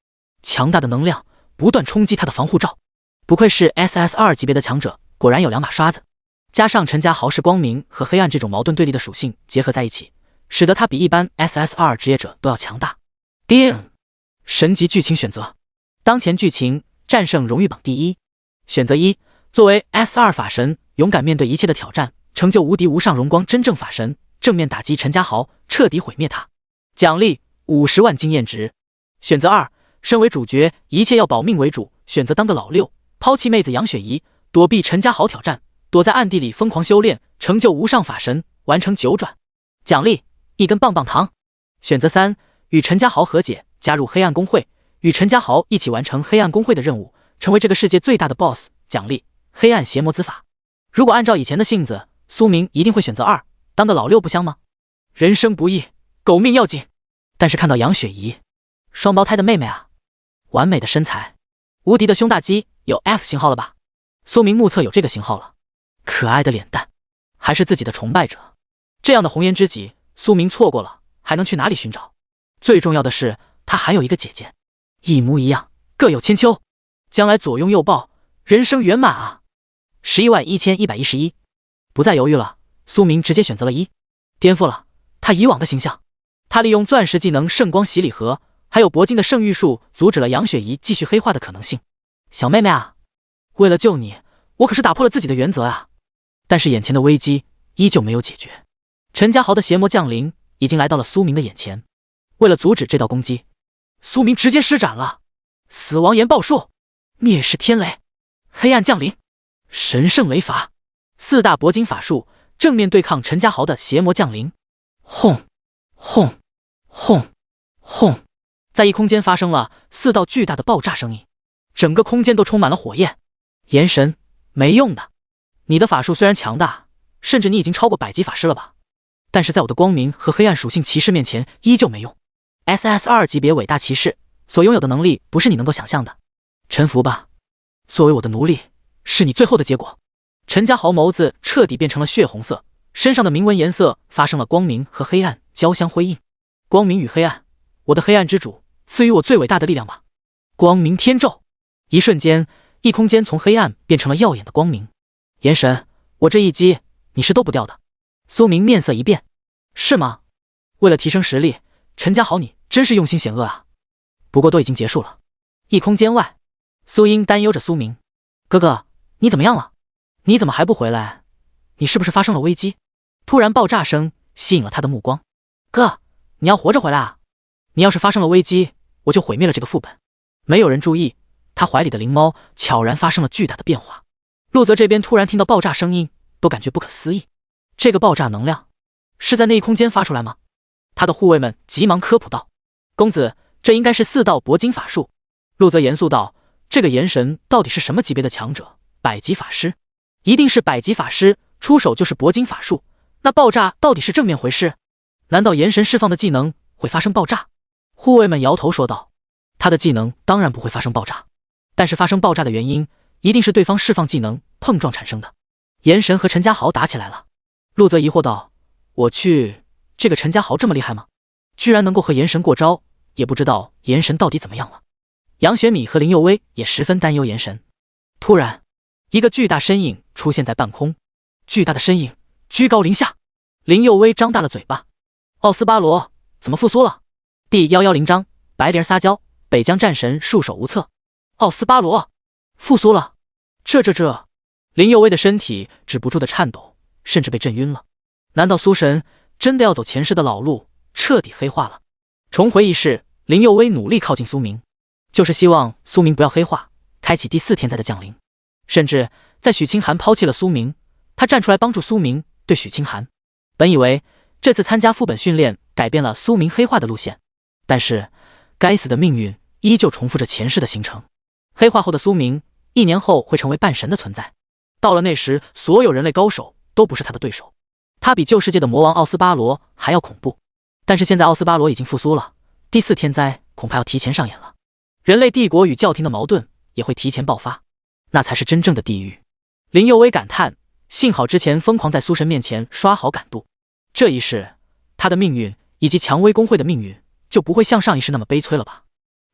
Speaker 1: 强大的能量不断冲击他的防护罩，不愧是 SS2 级别的强者，果然有两把刷子。加上陈家豪是光明和黑暗这种矛盾对立的属性结合在一起，使得他比一般 SS2 职业者都要强大。叮！神级剧情选择，当前剧情战胜荣誉榜第一。选择1，作为 S2 法神，勇敢面对一切的挑战，成就无敌无上荣光真正法神，正面打击陈家豪，彻底毁灭他。奖励50万经验值。选择2，身为主角，一切要保命为主，选择当个老六，抛弃妹子杨雪怡，躲避陈家豪挑战，躲在暗地里疯狂修炼，成就无上法神，完成9转。奖励1根棒棒糖。选择3，与陈家豪和解，加入黑暗公会，与陈家豪一起完成黑暗公会的任务，成为这个世界最大的 BOSS。奖励黑暗邪魔子法。如果按照以前的性子，苏明一定会选择2，当个老六不香吗？人生不易，狗命要紧。但是看到杨雪怡，双胞胎的妹妹啊，完美的身材，无敌的胸大肌，有 F 型号了吧？苏明目测有这个型号了。可爱的脸蛋，还是自己的崇拜者，这样的红颜知己，苏明错过了，还能去哪里寻找？最重要的是，他还有一个姐姐，一模一样，各有千秋，将来左拥右抱，人生圆满啊！111111，不再犹豫了，苏明直接选择了1，颠覆了他以往的形象。他利用钻石技能圣光洗礼盒，还有铂金的圣域术，阻止了杨雪怡继续黑化的可能性。小妹妹啊，为了救你，我可是打破了自己的原则啊！但是眼前的危机依旧没有解决，陈家豪的邪魔降临已经来到了苏明的眼前。为了阻止这道攻击，苏明直接施展了死亡岩爆术、灭世天雷、黑暗降临、神圣雷法4大铂金法术，正面对抗陈家豪的邪魔降临。轰轰轰轰！在异空间发生了4道巨大的爆炸声音，整个空间都充满了火焰。炎神，没用的！你的法术虽然强大，甚至你已经超过100级法师了吧？但是在我的光明和黑暗属性骑士面前依旧没用。SS2 级别伟大骑士所拥有的能力不是你能够想象的。臣服吧，作为我的奴隶，是你最后的结果。陈家豪眸子彻底变成了血红色，身上的铭文颜色发生了光明和黑暗交相辉映。光明与黑暗，我的黑暗之主，赐予我最伟大的力量吧！光明天咒，一瞬间，异空间从黑暗变成了耀眼的光明。炎神，我这一击你是躲不掉的。苏明面色一变，是吗？为了提升实力，陈家豪你真是用心险恶啊！不过都已经结束了。异空间外，苏英担忧着苏明，哥哥，你怎么样了？你怎么还不回来？你是不是发生了危机？突然爆炸声吸引了他的目光。哥，你要活着回来啊！你要是发生了危机，我就毁灭了这个副本。没有人注意，他怀里的灵猫悄然发生了巨大的变化。陆泽这边突然听到爆炸声音，都感觉不可思议。这个爆炸能量是在那一空间发出来吗？他的护卫们急忙科普道：“公子，这应该是4道铂金法术。”陆泽严肃道：“这个炎神到底是什么级别的强者？100级法师？一定是100级法师，出手就是铂金法术。那爆炸到底是正面回事？难道炎神释放的技能会发生爆炸？”护卫们摇头说道：“他的技能当然不会发生爆炸，但是发生爆炸的原因一定是对方释放技能碰撞产生的。”炎神和陈家豪打起来了。陆泽疑惑道：“我去，这个陈家豪这么厉害吗？居然能够和炎神过招，也不知道炎神到底怎么样了。”杨雪米和林佑威也十分担忧炎神。突然，一个巨大身影出现在半空，巨大的身影居高临下。林佑威张大了嘴巴：“奥斯巴罗怎么复苏了？”第110章白灵撒娇，北疆战神束手无策。奥斯巴罗复苏了，这林佑威的身体止不住的颤抖，甚至被震晕了。难道苏神真的要走前世的老路，彻底黑化了？重回一世，林佑威努力靠近苏明，就是希望苏明不要黑化，开启第4天灾的降临。甚至在许清寒抛弃了苏明，他站出来帮助苏明，对许清寒。本以为这次参加副本训练改变了苏明黑化的路线，但是该死的命运依旧重复着前世的行程。黑化后的苏明1年后会成为半神的存在，到了那时，所有人类高手都不是他的对手。他比旧世界的魔王奥斯巴罗还要恐怖。但是现在奥斯巴罗已经复苏了，第4天灾恐怕要提前上演了。人类帝国与教廷的矛盾也会提前爆发，那才是真正的地狱。林佑威感叹，幸好之前疯狂在苏神面前刷好感度，这一世他的命运以及蔷薇公会的命运就不会像上一世那么悲催了吧。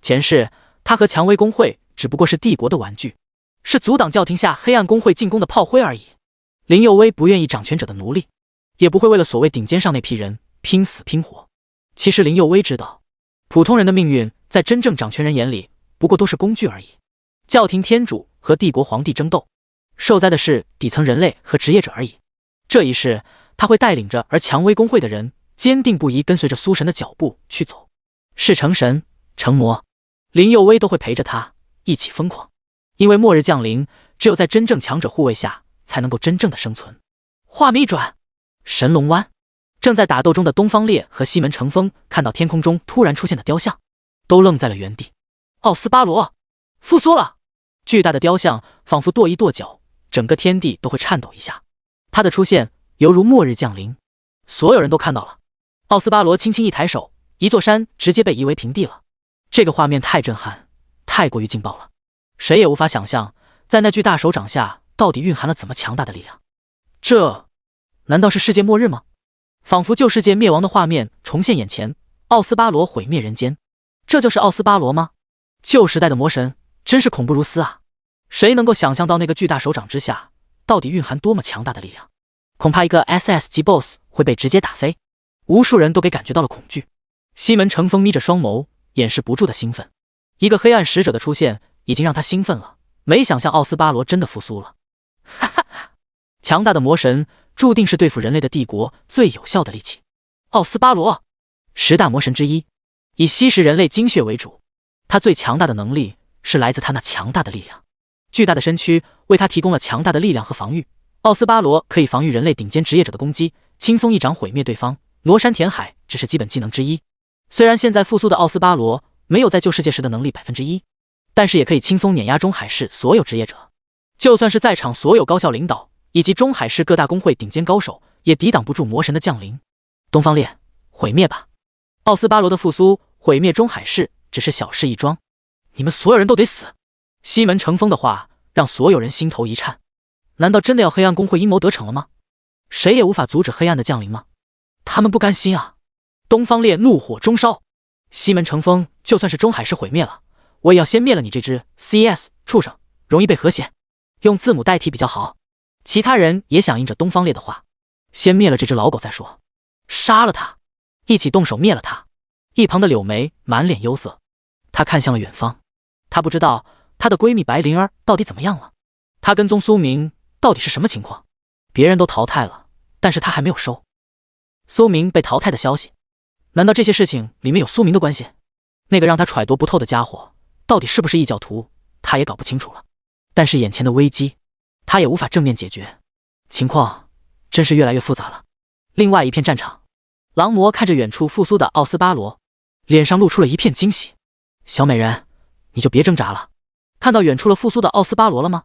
Speaker 1: 前世他和蔷薇公会只不过是帝国的玩具，是阻挡教廷下黑暗公会进攻的炮灰而已。林佑威不愿意掌权者的奴隶，也不会为了所谓顶尖上那批人拼死拼活。其实林佑威知道，普通人的命运在真正掌权人眼里不过都是工具而已。教廷天主和帝国皇帝争斗，受灾的是底层人类和职业者而已。这一世他会带领着而蔷薇公会的人坚定不移跟随着苏神的脚步去走，是成神成魔，林佑威都会陪着他一起疯狂。因为末日降临，只有在真正强者护卫下才能够真正的生存。画面一转，神龙湾正在打斗中的东方烈和西门成风看到天空中突然出现的雕像，都愣在了原地。奥斯巴罗复苏了！巨大的雕像仿佛跺一跺脚，整个天地都会颤抖一下。他的出现犹如末日降临，所有人都看到了。奥斯巴罗轻轻一抬手，一座山直接被夷为平地了。这个画面太震撼，太过于劲爆了，谁也无法想象在那具大手掌下到底蕴含了怎么强大的力量。这难道是世界末日吗？仿佛旧世界灭亡的画面重现眼前，奥斯巴罗毁灭人间。这就是奥斯巴罗吗？旧时代的魔神真是恐怖如斯啊！谁能够想象到那个巨大手掌之下到底蕴含多么强大的力量？恐怕一个 SS 级 BOSS 会被直接打飞。无数人都给感觉到了恐惧。西门成风眯着双眸，掩饰不住的兴奋。一个黑暗使者的出现已经让他兴奋了，没想象奥斯巴罗真的复苏了。哈哈哈！强大的魔神注定是对付人类的帝国最有效的利器。奥斯巴罗，10大魔神之一，以吸食人类精血为主。他最强大的能力是来自他那强大的力量。巨大的身躯为他提供了强大的力量和防御。奥斯巴罗可以防御人类顶尖职业者的攻击，轻松一掌毁灭对方。挪山填海只是基本技能之一。虽然现在复苏的奥斯巴罗没有在旧世界时的能力1%，但是也可以轻松碾压中海市所有职业者。就算是在场所有高校领导以及中海市各大公会顶尖高手，也抵挡不住魔神的降临。东方烈，毁灭吧！奥斯巴罗的复苏毁灭中海市只是小事一桩，你们所有人都得死！西门成风的话让所有人心头一颤。难道真的要黑暗公会阴谋得逞了吗？谁也无法阻止黑暗的降临吗？他们不甘心啊！东方烈怒火中烧，西门成风就算是中海市毁灭了，我也要先灭了你这只 CS 畜生，容易被和谐。用字母代替比较好。其他人也响应着东方烈的话，先灭了这只老狗再说，杀了他，一起动手灭了他。一旁的柳眉满脸忧色，她看向了远方，她不知道她的闺蜜白灵儿到底怎么样了，她跟踪苏明到底是什么情况？别人都淘汰了，但是她还没有收苏明被淘汰的消息，难道这些事情里面有苏明的关系？那个让他揣度不透的家伙到底是不是异教徒，他也搞不清楚了。但是眼前的危机他也无法正面解决，情况真是越来越复杂了。另外一片战场，狼魔看着远处复苏的奥斯巴罗，脸上露出了一片惊喜。小美人，你就别挣扎了，看到远处了复苏的奥斯巴罗了吗？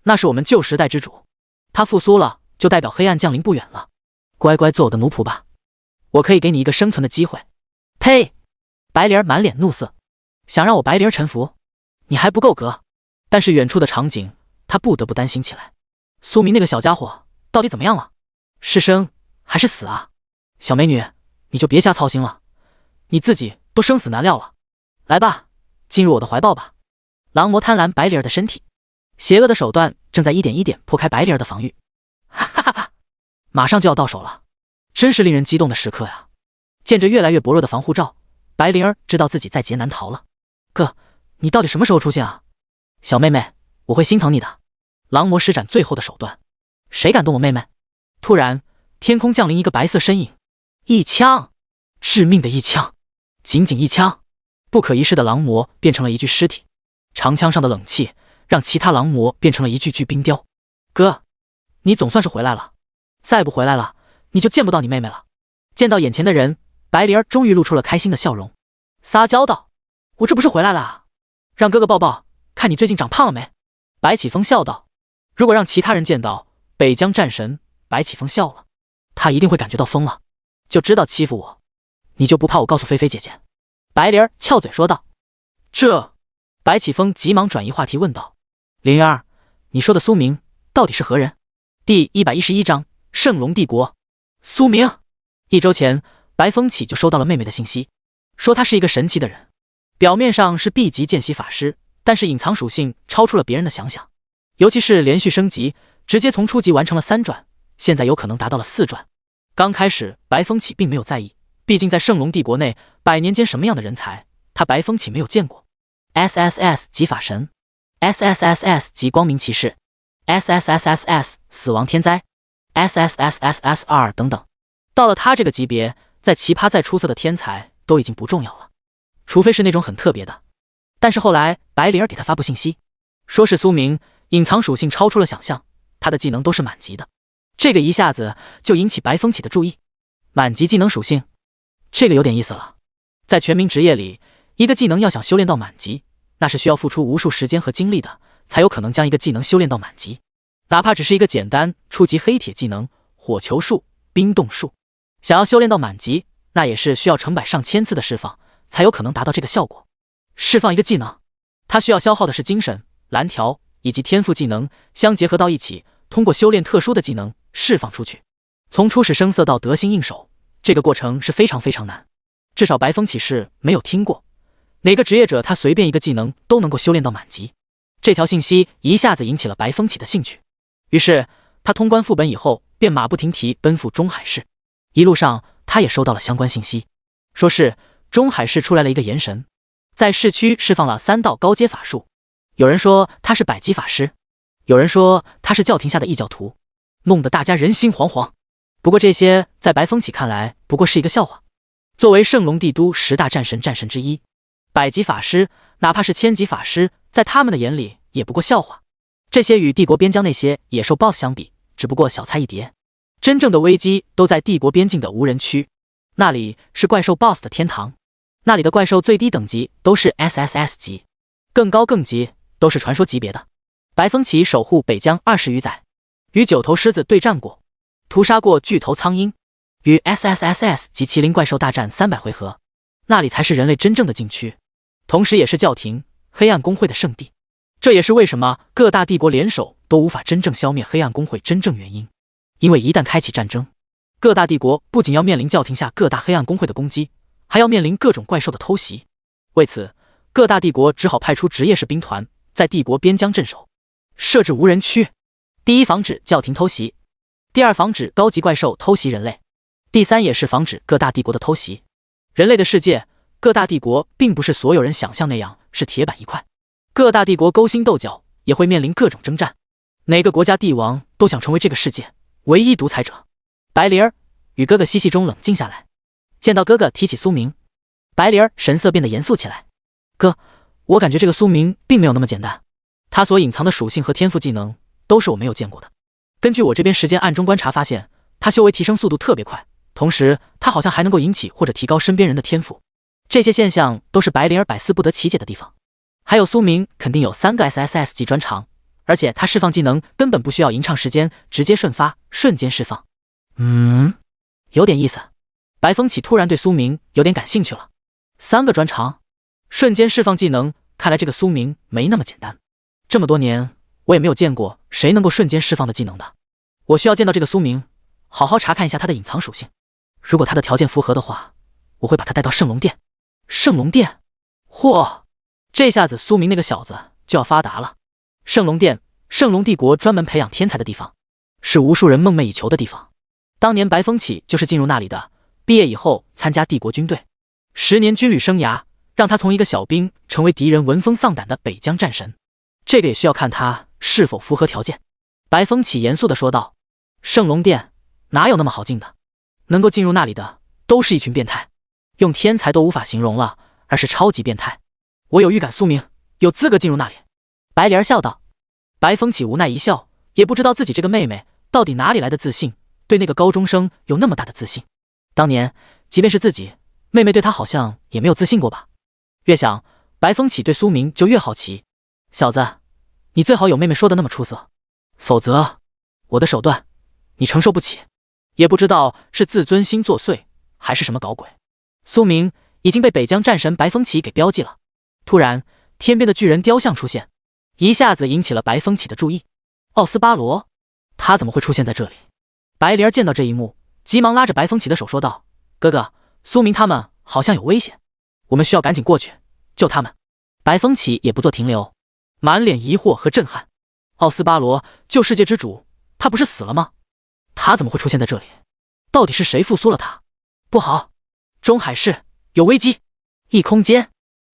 Speaker 1: 那是我们旧时代之主，他复苏了就代表黑暗降临不远了，乖乖做我的奴仆吧，我可以给你一个生存的机会。呸！白灵儿满脸怒色，想让我白灵儿臣服？你还不够格。但是远处的场景他不得不担心起来，苏明那个小家伙到底怎么样了？是生还是死啊？小美女，你就别瞎操心了，你自己都生死难料了。来吧，进入我的怀抱吧。狼魔贪婪白灵儿的身体，邪恶的手段正在一点一点破开白灵儿的防御。哈哈哈哈！马上就要到手了，真是令人激动的时刻呀！见着越来越薄弱的防护罩，白灵儿知道自己在劫难逃了。哥，你到底什么时候出现啊？小妹妹，我会心疼你的。狼魔施展最后的手段，谁敢动我妹妹？突然，天空降临一个白色身影，一枪，致命的一枪，仅仅一枪，不可一世的狼魔变成了一具尸体，长枪上的冷气让其他狼魔变成了一具具冰雕。哥，你总算是回来了，再不回来了，你就见不到你妹妹了。见到眼前的人，白灵儿终于露出了开心的笑容，撒娇道：“我这不是回来了啊，让哥哥抱抱，看你最近长胖了没？”白启峰笑道：“如果让其他人见到北疆战神白启峰笑了，他一定会感觉到疯了，就知道欺负我，你就不怕我告诉菲菲姐姐？”白灵儿翘嘴说道。这……白启峰急忙转移话题问道：“灵儿，你说的苏明到底是何人？”第111章圣龙帝国。苏明。1周前，白风起就收到了妹妹的信息，说他是一个神奇的人，表面上是 B 级见习法师，但是隐藏属性超出了别人的想象，尤其是连续升级，直接从初级完成了3转，现在有可能达到了4转。刚开始白风起并没有在意，毕竟在圣龙帝国内100年间什么样的人才他白风起没有见过。 SSS 级法神， SSSS 级光明骑士， SSSS 死亡天灾， SSSSR 等等。到了他这个级别，再奇葩再出色的天才都已经不重要了，除非是那种很特别的。但是后来白灵儿给他发布信息，说是苏明隐藏属性超出了想象，他的技能都是满级的，这个一下子就引起白风起的注意。满级技能属性，这个有点意思了。在全民职业里，一个技能要想修炼到满级，那是需要付出无数时间和精力的，才有可能将一个技能修炼到满级。哪怕只是一个简单初级黑铁技能火球术、冰冻术，想要修炼到满级，那也是需要成百上千次的释放，才有可能达到这个效果。释放一个技能，它需要消耗的是精神、蓝条以及天赋技能相结合到一起，通过修炼特殊的技能释放出去。从初始生涩到得心应手，这个过程是非常非常难，至少白风骑士没有听过哪个职业者他随便一个技能都能够修炼到满级。这条信息一下子引起了白风起的兴趣，于是他通关副本以后便马不停蹄奔赴中海市。一路上他也收到了相关信息，说是中海市出来了一个炎神，在市区释放了3道高阶法术，有人说他是100级法师，有人说他是教廷下的异教徒，弄得大家人心惶惶。不过这些在白风起看来不过是一个笑话，作为圣龙帝都10大战神之一，100级法师哪怕是1000级法师，在他们的眼里也不过笑话。这些与帝国边疆那些野兽 BOSS 相比，只不过小菜一碟。真正的危机都在帝国边境的无人区，那里是怪兽 BOSS 的天堂，那里的怪兽最低等级都是 SSS 级，更高更级都是传说级别的。白风起守护北疆20余载，与9头狮子对战过，屠杀过巨头苍鹰，与 SSSS 及麒麟怪兽大战300回合，那里才是人类真正的禁区，同时也是教廷黑暗公会的圣地。这也是为什么各大帝国联手都无法真正消灭黑暗公会真正原因，因为一旦开启战争，各大帝国不仅要面临教廷下各大黑暗公会的攻击，还要面临各种怪兽的偷袭。为此，各大帝国只好派出职业士兵团在帝国边疆镇守，设置无人区。第一，防止教廷偷袭；第二，防止高级怪兽偷袭人类；第三，也是防止各大帝国的偷袭。人类的世界，各大帝国并不是所有人想象那样是铁板一块，各大帝国勾心斗角，也会面临各种征战。哪个国家帝王都想成为这个世界唯一独裁者。白灵儿与哥哥嬉戏中冷静下来，见到哥哥提起苏明，白灵儿神色变得严肃起来。哥，我感觉这个苏明并没有那么简单，他所隐藏的属性和天赋技能都是我没有见过的。根据我这边时间暗中观察发现，他修为提升速度特别快，同时他好像还能够引起或者提高身边人的天赋。这些现象都是白灵儿百思不得其解的地方。还有苏明肯定有3个 SSS 级专长，而且他释放技能根本不需要吟唱时间，直接瞬发，瞬间释放。有点意思。白风起突然对苏明有点感兴趣了。3个专长，瞬间释放技能，看来这个苏明没那么简单。这么多年，我也没有见过谁能够瞬间释放的技能的。我需要见到这个苏明，好好查看一下他的隐藏属性。如果他的条件符合的话，我会把他带到圣龙殿。圣龙殿，嚯！这下子苏明那个小子就要发达了。圣龙殿，圣龙帝国专门培养天才的地方，是无数人梦寐以求的地方。当年白风起就是进入那里的，毕业以后参加帝国军队，10年军旅生涯让他从一个小兵成为敌人闻风丧胆的北疆战神。这个也需要看他是否符合条件。白风起严肃地说道：圣龙殿哪有那么好进的，能够进入那里的都是一群变态，用天才都无法形容了，而是超级变态。我有预感苏明有资格进入那里。白莲儿笑道。白风起无奈一笑，也不知道自己这个妹妹到底哪里来的自信，对那个高中生有那么大的自信。当年即便是自己妹妹对他好像也没有自信过吧。越想白风起对苏明就越好奇。小子，你最好有妹妹说的那么出色，否则我的手段你承受不起。也不知道是自尊心作祟还是什么搞鬼，苏明已经被北疆战神白风起给标记了。突然天边的巨人雕像出现，一下子引起了白风起的注意。奥斯巴罗，他怎么会出现在这里？白灵儿见到这一幕，急忙拉着白风起的手说道：哥哥，苏明他们好像有危险，我们需要赶紧过去救他们。白风起也不做停留，满脸疑惑和震撼。奥斯巴罗，救世界之主，他不是死了吗？他怎么会出现在这里？到底是谁复苏了他？不好，中海市有危机！异空间，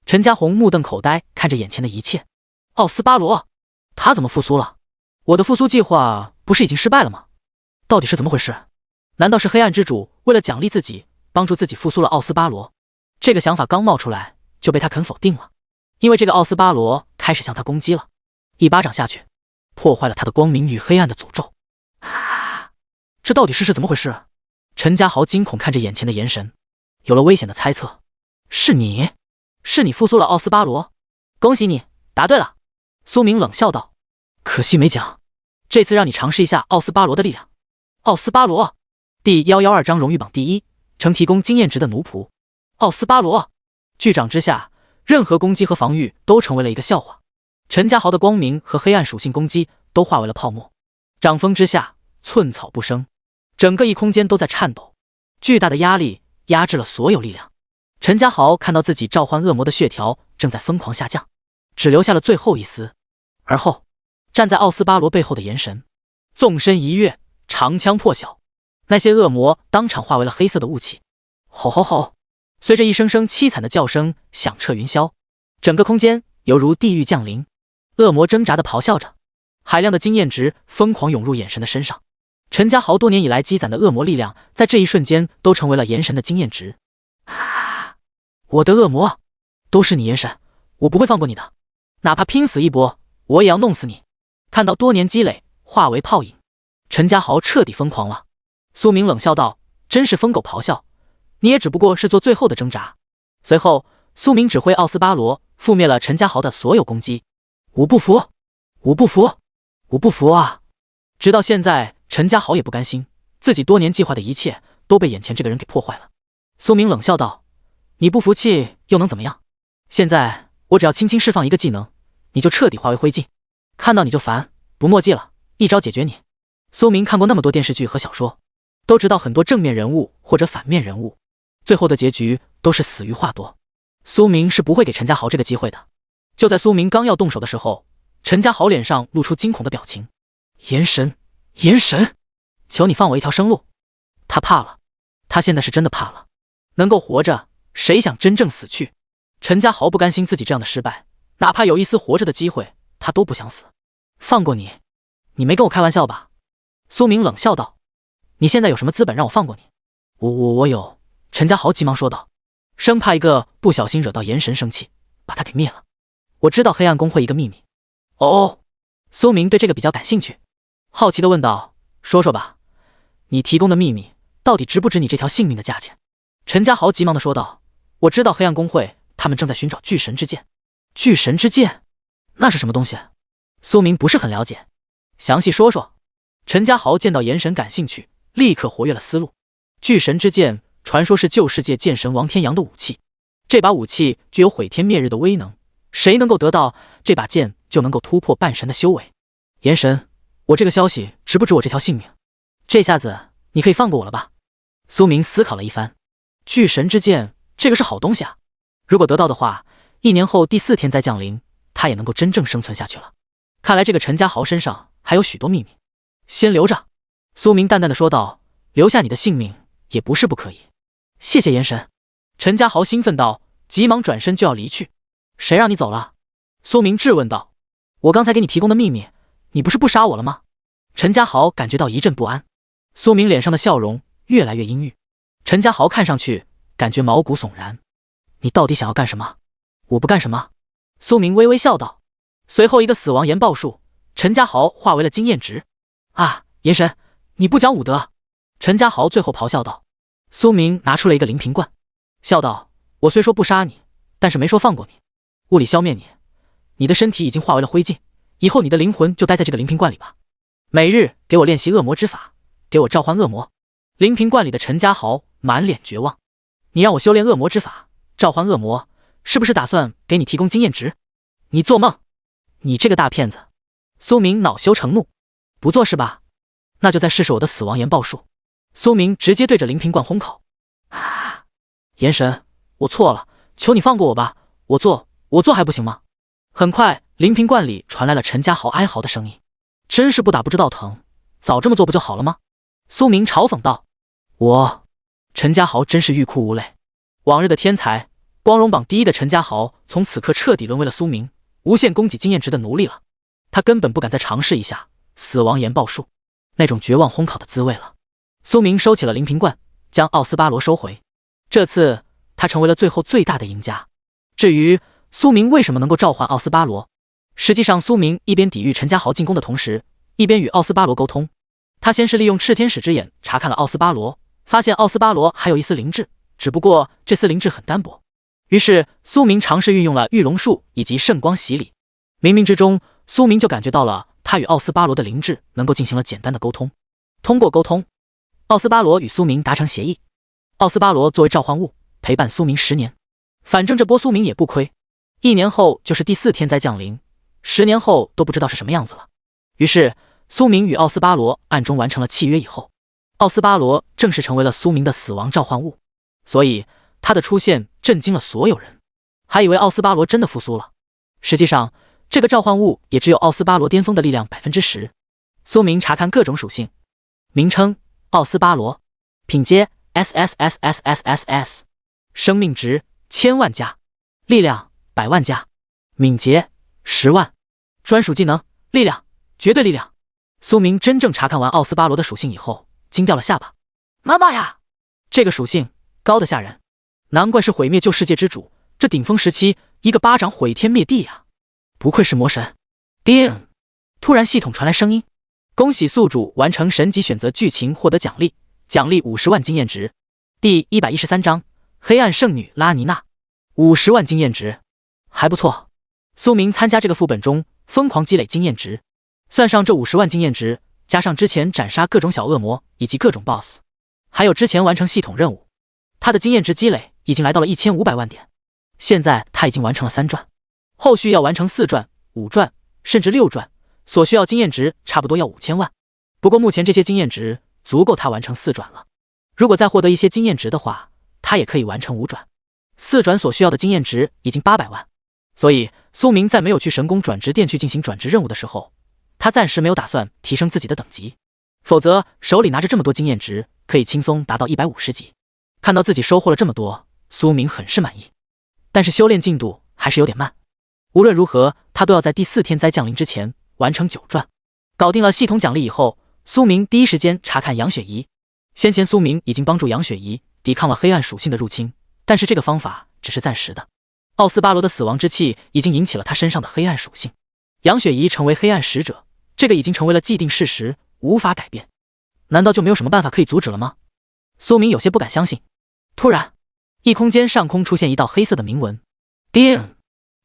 Speaker 1: 陈家宏目瞪口呆看着眼前的一切。奥斯巴罗，他怎么复苏了？我的复苏计划不是已经失败了吗？到底是怎么回事？难道是黑暗之主为了奖励自己，帮助自己复苏了奥斯巴罗？这个想法刚冒出来就被他肯否定了，因为这个奥斯巴罗开始向他攻击了，一巴掌下去，破坏了他的光明与黑暗的诅咒。这到底是怎么回事？陈家豪惊恐看着眼前的眼神，有了危险的猜测。是你复苏了奥斯巴罗，恭喜你，答对了。苏明冷笑道。可惜没讲，这次让你尝试一下奥斯巴罗的力量。奥斯巴罗，第112章荣誉榜第1，曾提供经验值的奴仆。奥斯巴罗，巨掌之下，任何攻击和防御都成为了一个笑话。陈家豪的光明和黑暗属性攻击都化为了泡沫，掌风之下，寸草不生，整个异空间都在颤抖，巨大的压力压制了所有力量。陈家豪看到自己召唤恶魔的血条正在疯狂下降，只留下了最后一丝。而后，站在奥斯巴罗背后的炎神纵身一跃，长枪破晓，那些恶魔当场化为了黑色的雾气。吼吼吼！随着一声声凄惨的叫声响彻云霄，整个空间犹如地狱降临。恶魔挣扎地咆哮着，海量的经验值疯狂涌入眼神的身上。陈家豪多年以来积攒的恶魔力量，在这一瞬间都成为了炎神的经验值。我的恶魔，都是你炎神，我不会放过你的，哪怕拼死一搏，我也要弄死你。看到多年积累化为泡影，陈家豪彻底疯狂了。苏明冷笑道：真是疯狗咆哮，你也只不过是做最后的挣扎。随后苏明指挥奥斯巴罗覆灭了陈家豪的所有攻击。我不服，我不服，我不服啊！直到现在，陈家豪也不甘心，自己多年计划的一切都被眼前这个人给破坏了。苏明冷笑道：你不服气又能怎么样？现在我只要轻轻释放一个技能，你就彻底化为灰烬。看到你就烦，不墨迹了，一招解决你。苏明看过那么多电视剧和小说，都知道很多正面人物或者反面人物，最后的结局都是死于话多。苏明是不会给陈家豪这个机会的。就在苏明刚要动手的时候，陈家豪脸上露出惊恐的表情。炎神，炎神，求你放我一条生路。他怕了，他现在是真的怕了。能够活着，谁想真正死去？陈家豪不甘心自己这样的失败，哪怕有一丝活着的机会，他都不想死。放过你？你没跟我开玩笑吧？苏明冷笑道。你现在有什么资本让我放过你？我有。陈家豪急忙说道，生怕一个不小心惹到炎神生气，把他给灭了。我知道黑暗公会一个秘密。哦，苏明对这个比较感兴趣，好奇地问道，说说吧，你提供的秘密到底值不值你这条性命的价钱？陈家豪急忙地说道，我知道黑暗公会他们正在寻找巨神之剑。巨神之剑？那是什么东西？苏明不是很了解，详细说说。陈家豪见到炎神感兴趣，立刻活跃了思路。巨神之剑传说是旧世界剑神王天阳的武器，这把武器具有毁天灭日的威能，谁能够得到这把剑就能够突破半神的修为。炎神，我这个消息值不值我这条性命？这下子你可以放过我了吧？苏明思考了一番，巨神之剑这个是好东西啊，如果得到的话，1年后第4天再降临，他也能够真正生存下去了。看来这个陈家豪身上还有许多秘密，先留着。苏明淡淡的说道，留下你的性命也不是不可以。谢谢炎神。陈家豪兴奋道，急忙转身就要离去。谁让你走了？苏明质问道。我刚才给你提供的秘密，你不是不杀我了吗？陈家豪感觉到一阵不安。苏明脸上的笑容越来越阴郁。陈家豪看上去感觉毛骨悚然。你到底想要干什么？我不干什么。苏明微微笑道。随后一个死亡研报术，陈家豪化为了经验值。啊，炎神，你不讲武德！陈家豪最后咆哮道。苏明拿出了一个灵瓶罐，笑道，我虽说不杀你，但是没说放过你。物理消灭你，你的身体已经化为了灰烬，以后你的灵魂就待在这个灵瓶罐里吧。每日给我练习恶魔之法，给我召唤恶魔。灵瓶罐里的陈家豪满脸绝望。你让我修炼恶魔之法，召唤恶魔，是不是打算给你提供经验值？你做梦！你这个大骗子！苏明恼羞成怒。不做是吧？那就再试试我的死亡研爆术。苏明直接对着灵瓶罐轰口。啊！炎神，我错了，求你放过我吧，我做还不行吗？很快灵瓶罐里传来了陈家豪哀嚎的声音。真是不打不知道疼，早这么做不就好了吗？苏明嘲讽道。陈家豪真是欲哭无泪。往日的天才，光荣榜第1的陈家豪从此刻彻底沦为了苏明无限供给经验值的奴隶了。他根本不敢再尝试一下死亡研爆术，那种绝望烘烤的滋味了。苏明收起了灵瓶罐，将奥斯巴罗收回。这次他成为了最后最大的赢家。至于苏明为什么能够召唤奥斯巴罗，实际上苏明一边抵御陈家豪进攻的同时，一边与奥斯巴罗沟通。他先是利用炽天使之眼查看了奥斯巴罗，发现奥斯巴罗还有一丝灵智，只不过这丝灵智很单薄。于是苏明尝试运用了御龙术以及圣光洗礼，冥冥之中苏明就感觉到了他与奥斯巴罗的灵智能够进行了简单的沟通。通过沟通，奥斯巴罗与苏明达成协议，奥斯巴罗作为召唤物陪伴苏明10年，反正这波苏明也不亏。1年后就是第4天灾降临，10年后都不知道是什么样子了。于是苏明与奥斯巴罗暗中完成了契约以后，奥斯巴罗正式成为了苏明的死亡召唤物，所以他的出现震惊了所有人，还以为奥斯巴罗真的复苏了。实际上这个召唤物也只有奥斯巴罗巅峰的力量10%。苏明查看各种属性，名称奥斯巴罗，品阶 SSSSSSS， 生命值1000万加，力量100万加，敏捷10万，专属技能力量绝对力量。苏明真正查看完奥斯巴罗的属性以后，惊掉了下巴。妈妈呀，这个属性高得吓人，难怪是毁灭旧世界之主，这顶峰时期一个巴掌毁天灭地呀！不愧是魔神。叮！突然系统传来声音，恭喜宿主完成神级选择剧情，获得奖励，奖励50万经验值。第113章黑暗圣女拉尼娜，50万经验值，还不错。苏明参加这个副本中疯狂积累经验值，算上这50万经验值，加上之前斩杀各种小恶魔以及各种 BOSS， 还有之前完成系统任务，他的经验值积累已经来到了1500万点。现在他已经完成了3传，后续要完成4传、5传甚至6传，所需要经验值差不多要5000万。不过目前这些经验值足够他完成4转了。如果再获得一些经验值的话，他也可以完成5转。4转所需要的经验值已经800万，所以苏明在没有去神宫转职店去进行转职任务的时候，他暂时没有打算提升自己的等级，否则手里拿着这么多经验值，可以轻松达到150级。看到自己收获了这么多，苏明很是满意，但是修炼进度还是有点慢。无论如何，他都要在第4天灾降临之前完成9转。搞定了系统奖励以后，苏明第一时间查看杨雪怡。先前苏明已经帮助杨雪怡抵抗了黑暗属性的入侵，但是这个方法只是暂时的。奥斯巴罗的死亡之气已经引起了他身上的黑暗属性，杨雪怡成为黑暗使者，这个已经成为了既定事实，无法改变。难道就没有什么办法可以阻止了吗？苏明有些不敢相信。突然，异空间上空出现一道黑色的铭文，叮！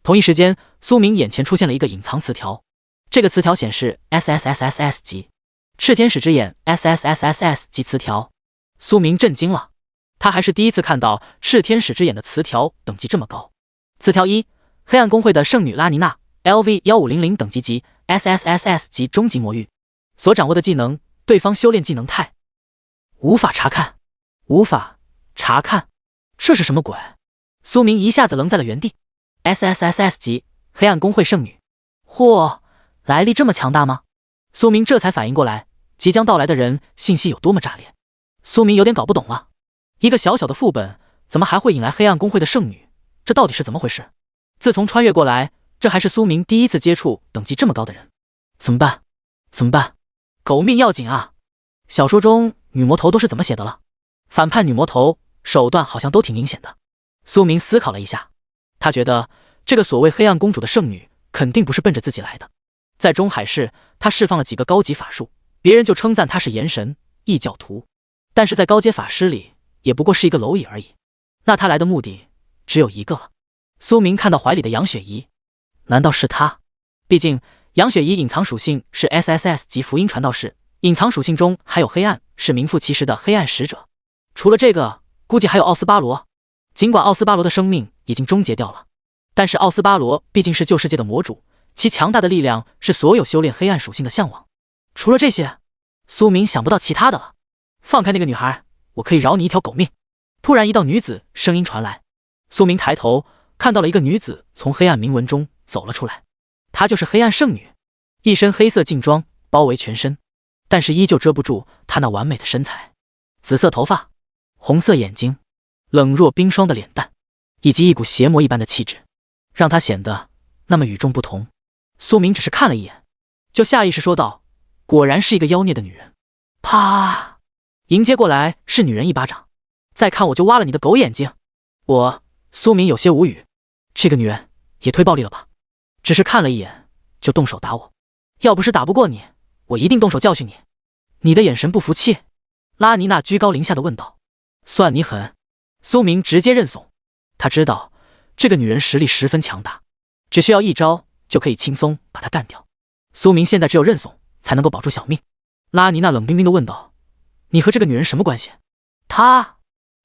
Speaker 1: 同一时间，苏明眼前出现了一个隐藏词条，这个词条显示 SSSSS 级。赤天使之眼 SSSSS 级词条，苏明震惊了，他还是第一次看到赤天使之眼的词条等级这么高。词条1：黑暗公会的圣女拉尼娜 LV1500等级级 SSSS 级终极魔域，所掌握的技能对方修炼技能态无法查看，无法查看，这是什么鬼？苏明一下子愣在了原地。SSSS 级黑暗公会圣女，嚯，来历这么强大吗？苏明这才反应过来，即将到来的人信息有多么炸裂。苏明有点搞不懂了，一个小小的副本怎么还会引来黑暗公会的圣女？这到底是怎么回事？自从穿越过来，这还是苏明第一次接触等级这么高的人。怎么办？怎么办？狗命要紧啊！小说中女魔头都是怎么写的了？反叛女魔头手段好像都挺明显的。苏明思考了一下，他觉得这个所谓黑暗公主的圣女肯定不是奔着自己来的。在中海市，他释放了几个高级法术，别人就称赞他是炎神、异教徒，但是在高阶法师里也不过是一个蝼蚁而已。那他来的目的只有一个了。苏明看到怀里的杨雪怡，难道是他？毕竟杨雪怡隐藏属性是 SSS 级福音传道士，隐藏属性中还有黑暗，是名副其实的黑暗使者。除了这个，估计还有奥斯巴罗。尽管奥斯巴罗的生命已经终结掉了，但是奥斯巴罗毕竟是旧世界的魔主，其强大的力量是所有修炼黑暗属性的向往。除了这些，苏明想不到其他的了。放开那个女孩，我可以饶你一条狗命。突然一道女子声音传来，苏明抬头看到了一个女子从黑暗铭文中走了出来，她就是黑暗圣女，一身黑色劲装包围全身，但是依旧遮不住她那完美的身材。紫色头发，红色眼睛，冷若冰霜的脸蛋，以及一股邪魔一般的气质，让她显得那么与众不同。苏明只是看了一眼，就下意识说道：“果然是一个妖孽的女人。”啪！迎接过来是女人一巴掌，再看我就挖了你的狗眼睛！苏明有些无语，这个女人也忒暴力了吧？只是看了一眼就动手打我，要不是打不过你，我一定动手教训你。你的眼神不服气？拉尼娜居高临下的问道。算你狠！苏明直接认怂，他知道这个女人实力十分强大，只需要一招就可以轻松把她干掉。苏明现在只有认怂才能够保住小命。拉尼娜冷冰冰的问道：“你和这个女人什么关系？”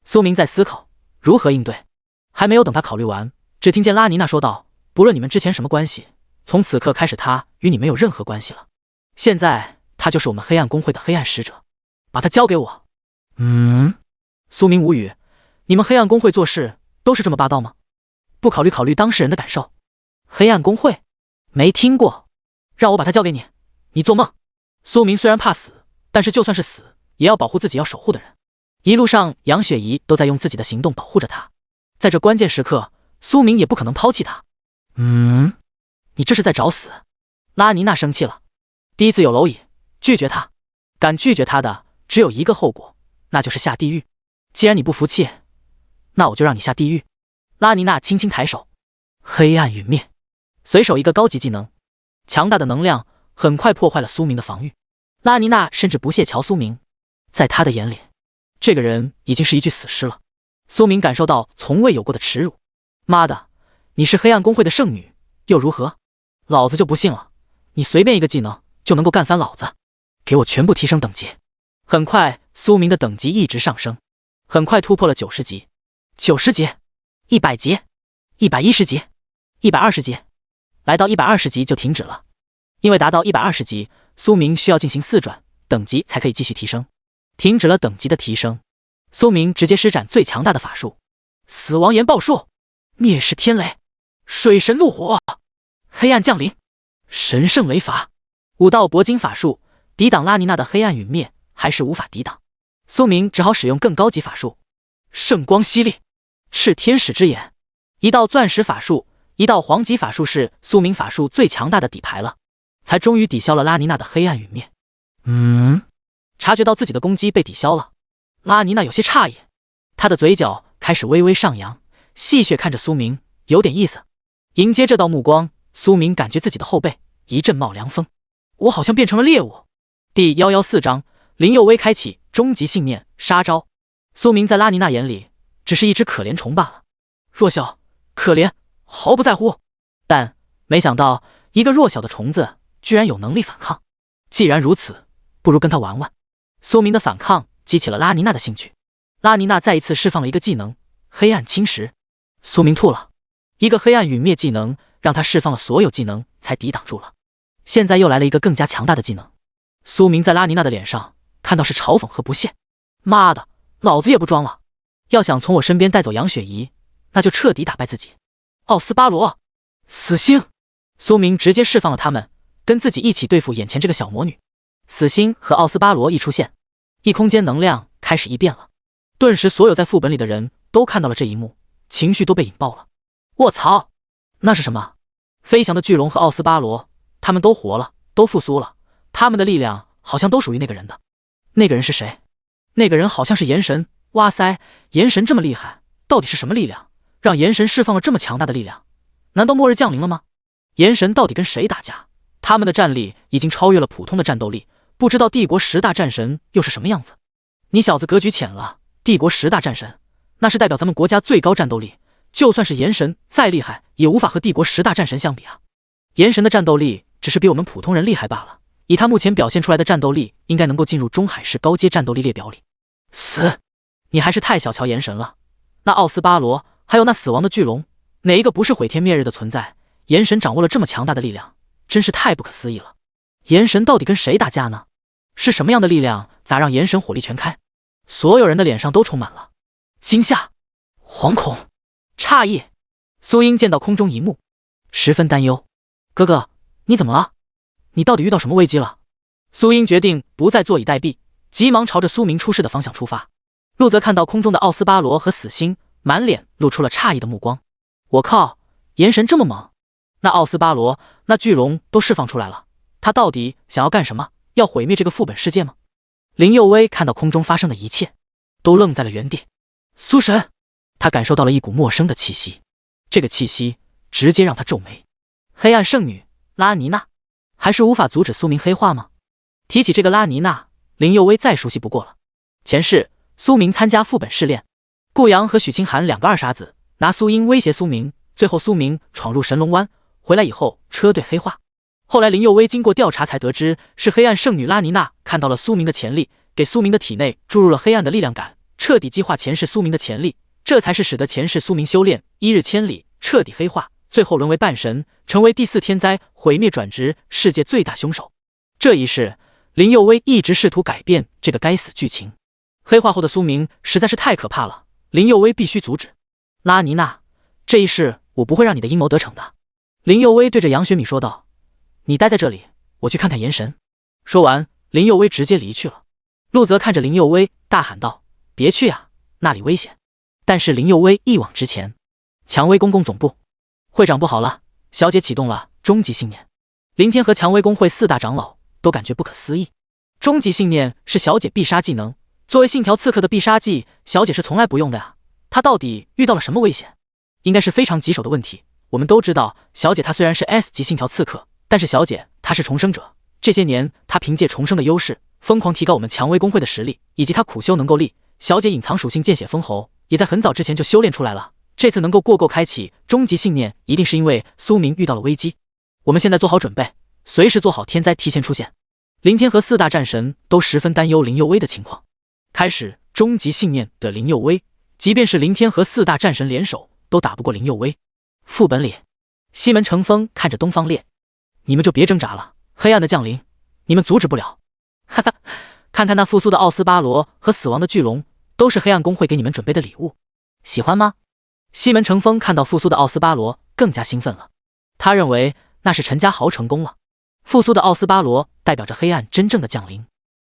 Speaker 1: 苏明在思考如何应对，还没有等他考虑完，只听见拉尼娜说道：“不论你们之前什么关系，从此刻开始她与你没有任何关系了。现在她就是我们黑暗公会的黑暗使者，把她交给我。”苏明无语，你们黑暗公会做事都是这么霸道吗？不考虑当事人的感受？黑暗公会？没听过，让我把她交给你，你做梦！苏明虽然怕死，但是就算是死，也要保护自己要守护的人。一路上，杨雪怡都在用自己的行动保护着他，在这关键时刻，苏明也不可能抛弃他。你这是在找死！拉尼娜生气了，第一次有蝼蚁，拒绝他，敢拒绝他的只有一个后果，那就是下地狱。既然你不服气，那我就让你下地狱。拉尼娜轻轻抬手，黑暗陨灭，随手一个高级技能，强大的能量很快破坏了苏明的防御。拉尼娜甚至不屑瞧苏明，在他的眼里，这个人已经是一具死尸了。苏明感受到从未有过的耻辱。妈的，你是黑暗公会的圣女又如何？老子就不信了，你随便一个技能就能够干翻老子！给我全部提升等级！很快，苏明的等级一直上升，很快突破了90级、90级、100级、110级、120级，来到120级就停止了。因为达到120级，苏明需要进行4转，等级才可以继续提升。停止了等级的提升，苏明直接施展最强大的法术——死亡岩爆术、灭世天雷、水神怒火、黑暗降临、神圣雷法，5道铂金法术抵挡拉尼娜的黑暗陨灭还是无法抵挡，苏明只好使用更高级法术——圣光犀利、炽天使之眼。1道钻石法术，1道黄级法术是苏明法术最强大的底牌了，才终于抵消了拉尼娜的黑暗陨灭。察觉到自己的攻击被抵消了，拉尼娜有些诧异，她的嘴角开始微微上扬，戏谑看着苏明，有点意思。迎接这道目光，苏明感觉自己的后背一阵冒凉风，我好像变成了猎物。第114章，林佑威开启终极信念杀招。苏明在拉尼娜眼里只是一只可怜虫罢了，弱小、可怜，毫不在乎。但没想到一个弱小的虫子居然有能力反抗，既然如此，不如跟他玩玩。苏明的反抗激起了拉尼娜的兴趣，拉尼娜再一次释放了一个技能——黑暗侵蚀。苏明吐了，一个黑暗陨灭技能让他释放了所有技能才抵挡住了，现在又来了一个更加强大的技能。苏明在拉尼娜的脸上看到是嘲讽和不屑，妈的，老子也不装了，要想从我身边带走杨雪怡，那就彻底打败自己。奥斯巴罗、死星，苏明直接释放了他们，跟自己一起对付眼前这个小魔女。死星和奥斯巴罗一出现，异空间能量开始异变了，顿时所有在副本里的人都看到了这一幕，情绪都被引爆了。卧槽，那是什么？飞翔的巨龙和奥斯巴罗，他们都活了，都复苏了，他们的力量好像都属于那个人的。那个人是谁？那个人好像是炎神。哇塞，炎神这么厉害，到底是什么力量，让炎神释放了这么强大的力量？难道末日降临了吗？炎神到底跟谁打架？他们的战力已经超越了普通的战斗力，不知道帝国10大战神又是什么样子。你小子格局浅了，帝国10大战神那是代表咱们国家最高战斗力，就算是炎神再厉害也无法和帝国10大战神相比啊。炎神的战斗力只是比我们普通人厉害罢了，以他目前表现出来的战斗力，应该能够进入中海市高阶战斗力列表里。死，你还是太小瞧炎神了。那奥斯巴罗还有那死亡的巨龙，哪一个不是毁天灭日的存在？炎神掌握了这么强大的力量，真是太不可思议了。炎神到底跟谁打架呢？是什么样的力量咋让炎神火力全开？所有人的脸上都充满了惊吓、惶恐、诧异。苏英见到空中一幕，十分担忧。哥哥，你怎么了？你到底遇到什么危机了？苏英决定不再坐以待毙，急忙朝着苏明出事的方向出发。陆泽看到空中的奥斯巴罗和死星，满脸露出了诧异的目光。我靠，炎神这么猛！那奥斯巴罗、那巨龙都释放出来了，他到底想要干什么？要毁灭这个副本世界吗？林佑威看到空中发生的一切，都愣在了原地。苏神，他感受到了一股陌生的气息，这个气息直接让他皱眉。黑暗圣女拉尼娜，还是无法阻止苏明黑化吗？提起这个拉尼娜，林佑威再熟悉不过了。前世苏明参加副本试炼，顾阳和许清寒两个二傻子拿苏英威胁苏明，最后苏明闯入神龙湾，回来以后车队黑化。后来林佑威经过调查才得知，是黑暗圣女拉尼娜看到了苏明的潜力，给苏明的体内注入了黑暗的力量感，彻底激化前世苏明的潜力，这才是使得前世苏明修炼1日千里，彻底黑化，最后沦为半神，成为第4天灾，毁灭转职世界最大凶手。这一世，林佑威一直试图改变这个该死剧情。黑化后的苏明实在是太可怕了，林佑威必须阻止。拉尼娜，这一世我不会让你的阴谋得逞的。林佑威对着杨雪米说道，你待在这里，我去看看炎神。说完，林佑威直接离去了。陆泽看着林佑威大喊道，别去啊，那里危险。但是林佑威一往直前。蔷薇公公总部，会长不好了，小姐启动了终极信念。林天和蔷薇公会4大长老都感觉不可思议。终极信念是小姐必杀技能，作为信条刺客的必杀技，小姐是从来不用的呀。她到底遇到了什么危险？应该是非常棘手的问题。我们都知道，小姐她虽然是 S 级信条刺客，但是小姐她是重生者。这些年，她凭借重生的优势，疯狂提高我们蔷薇公会的实力，以及她苦修能够力。小姐隐藏属性见血封喉，也在很早之前就修炼出来了。这次能够过够开启终极信念，一定是因为苏明遇到了危机。我们现在做好准备，随时做好天灾提前出现。林天和4大战神都十分担忧林佑威的情况。开始终极信念的林佑威，即便是林天和4大战神联手，都打不过林佑威。副本里，西门成风看着东方烈，你们就别挣扎了，黑暗的降临，你们阻止不了。哈哈，看看那复苏的奥斯巴罗和死亡的巨龙，都是黑暗公会给你们准备的礼物，喜欢吗？西门成风看到复苏的奥斯巴罗更加兴奋了，他认为那是陈家豪成功了。复苏的奥斯巴罗代表着黑暗真正的降临，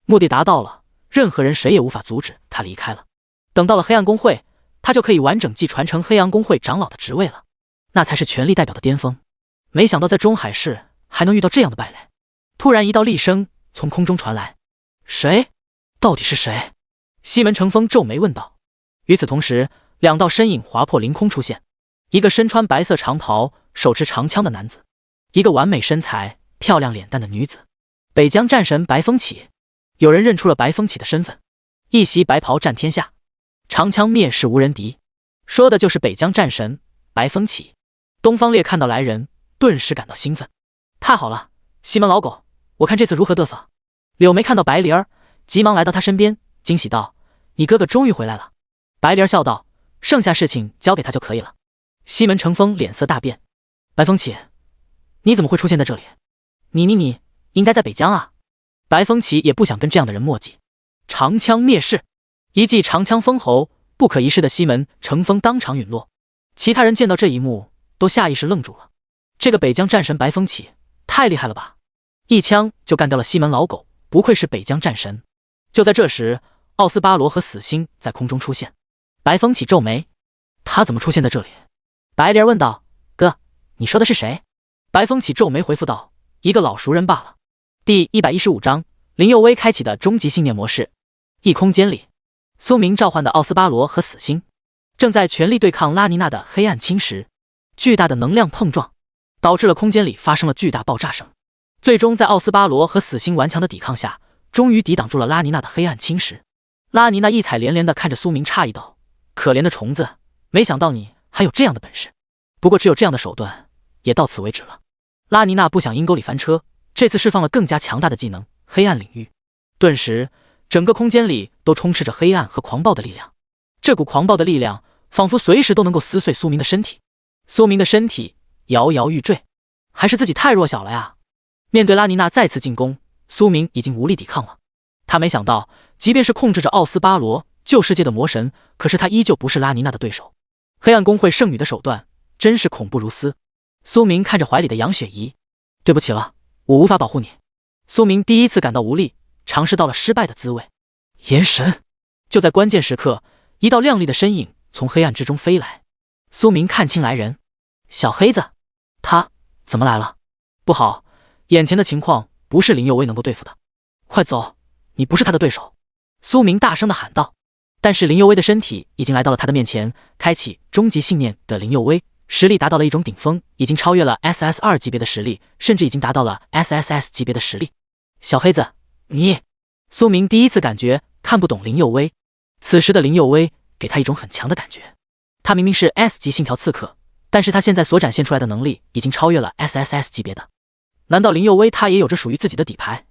Speaker 1: 目的达到了，任何人谁也无法阻止他离开了。等到了黑暗公会，他就可以完整继传承黑暗公会长老的职位了，那才是权力代表的巅峰。没想到在中海市还能遇到这样的败类。突然一道厉声从空中传来，谁？到底是谁？西门成风皱眉问道。与此同时，两道身影划破凌空出现，一个身穿白色长袍手持长枪的男子，一个完美身材漂亮脸蛋的女子。北疆战神白风起。有人认出了白风起的身份，一袭白袍战天下，长枪灭世无人敌，说的就是北疆战神白风起。东方烈看到来人，顿时感到兴奋。太好了，西门老狗，我看这次如何得瑟。柳眉看到白灵儿，急忙来到他身边，惊喜道：你哥哥终于回来了。白灵儿笑道：剩下事情交给他就可以了。西门成风脸色大变，白风起，你怎么会出现在这里？你应该在北疆啊。白风起也不想跟这样的人墨迹。长枪灭世，一记长枪封喉，不可一世的西门成风当场陨落。其他人见到这一幕都下意识愣住了，这个北疆战神白风起太厉害了吧，一枪就干掉了西门老狗，不愧是北疆战神。就在这时，奥斯巴罗和死星在空中出现。白风起皱眉，他怎么出现在这里？白莲问道：哥，你说的是谁？白风起皱眉回复道：一个老熟人罢了。第115章，林佑威开启的终极信念模式。异空间里，苏明召唤的奥斯巴罗和死星正在全力对抗拉尼娜的黑暗侵蚀，巨大的能量碰撞导致了空间里发生了巨大爆炸声。最终在奥斯巴罗和死星顽强的抵抗下，终于抵挡住了拉尼娜的黑暗侵蚀。拉尼娜异彩连连的看着苏明诧异道：可怜的虫子，没想到你还有这样的本事，不过只有这样的手段也到此为止了。拉尼娜不想阴沟里翻车，这次释放了更加强大的技能黑暗领域，顿时整个空间里都充斥着黑暗和狂暴的力量。这股狂暴的力量仿佛随时都能够撕碎苏明的身体。苏明的身体摇摇欲坠，还是自己太弱小了呀。面对拉尼娜再次进攻，苏明已经无力抵抗了。他没想到，即便是控制着奥斯巴罗旧世界的魔神，可是他依旧不是拉尼娜的对手。黑暗公会圣女的手段真是恐怖如斯。苏明看着怀里的杨雪怡，对不起了，我无法保护你。苏明第一次感到无力，尝试到了失败的滋味。炎神！就在关键时刻，一道亮丽的身影从黑暗之中飞来。苏明看清来人，小黑子，他怎么来了？不好，眼前的情况不是林佑威能够对付的。快走，你不是他的对手！苏明大声地喊道。但是林佑威的身体已经来到了他的面前，开启终极信念的林佑威实力达到了一种顶峰，已经超越了 SS2 级别的实力，甚至已经达到了 SSS 级别的实力。小黑子，你……苏明第一次感觉看不懂林佑威。此时的林佑威给他一种很强的感觉，他明明是 S 级信条刺客，但是他现在所展现出来的能力已经超越了 SSS 级别的。难道林佑威他也有着属于自己的底牌？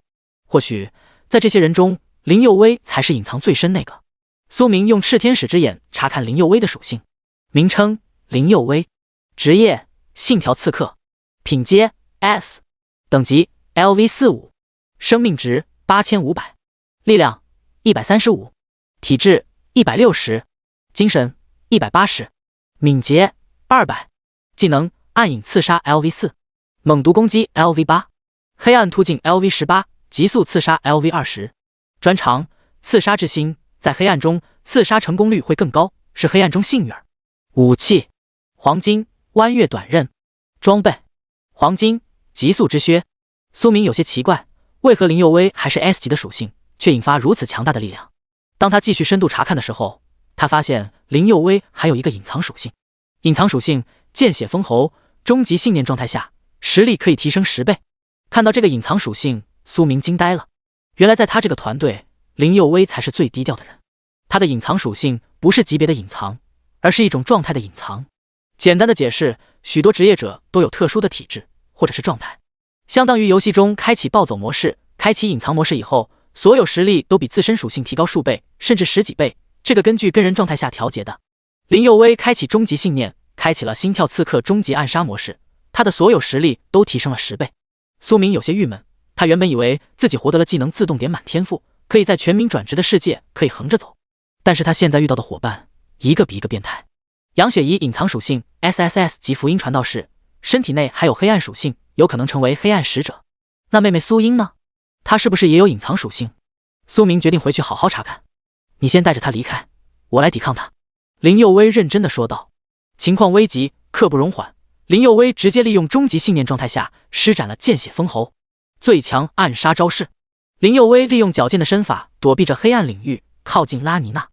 Speaker 1: 或许在这些人中，林佑威才是隐藏最深那个。苏明用炽天使之眼查看林佑威的属性，名称林佑威，职业信条刺客，品阶 S， 等级 LV45， 生命值8500，力量135，体质160，精神180，敏捷200，技能暗影刺杀 LV4， 猛毒攻击 LV8， 黑暗突进 LV18， 急速刺杀 LV20， 专长刺杀之心，在黑暗中刺杀成功率会更高，是黑暗中幸运儿。武器黄金弯月短刃，装备黄金极速之靴。苏明有些奇怪，为何林佑威还是 S 级的属性，却引发如此强大的力量？当他继续深度查看的时候，他发现林佑威还有一个隐藏属性。隐藏属性见血封喉，终极信念状态下实力可以提升10倍。看到这个隐藏属性，苏明惊呆了。原来在他这个团队，林佑威才是最低调的人。他的隐藏属性不是级别的隐藏，而是一种状态的隐藏。简单的解释，许多职业者都有特殊的体质或者是状态，相当于游戏中开启暴走模式，开启隐藏模式以后，所有实力都比自身属性提高数倍，甚至10几倍，这个根据跟人状态下调节的。林佑威开启终极信念，开启了心跳刺客终极暗杀模式，他的所有实力都提升了10倍。苏明有些郁闷，他原本以为自己获得了技能自动点满天赋，可以在全民转职的世界可以横着走。但是他现在遇到的伙伴，一个比一个变态。杨雪怡隐藏属性 SSS 级福音传道士，身体内还有黑暗属性，有可能成为黑暗使者。那妹妹苏英呢？她是不是也有隐藏属性？苏明决定回去好好查看。你先带着她离开，我来抵抗她。林佑威认真的说道。情况危急，刻不容缓。林佑威直接利用终极信念状态下施展了见血封喉，最强暗杀招式。林佑威利用矫健的身法躲避着黑暗领域，靠近拉尼娜，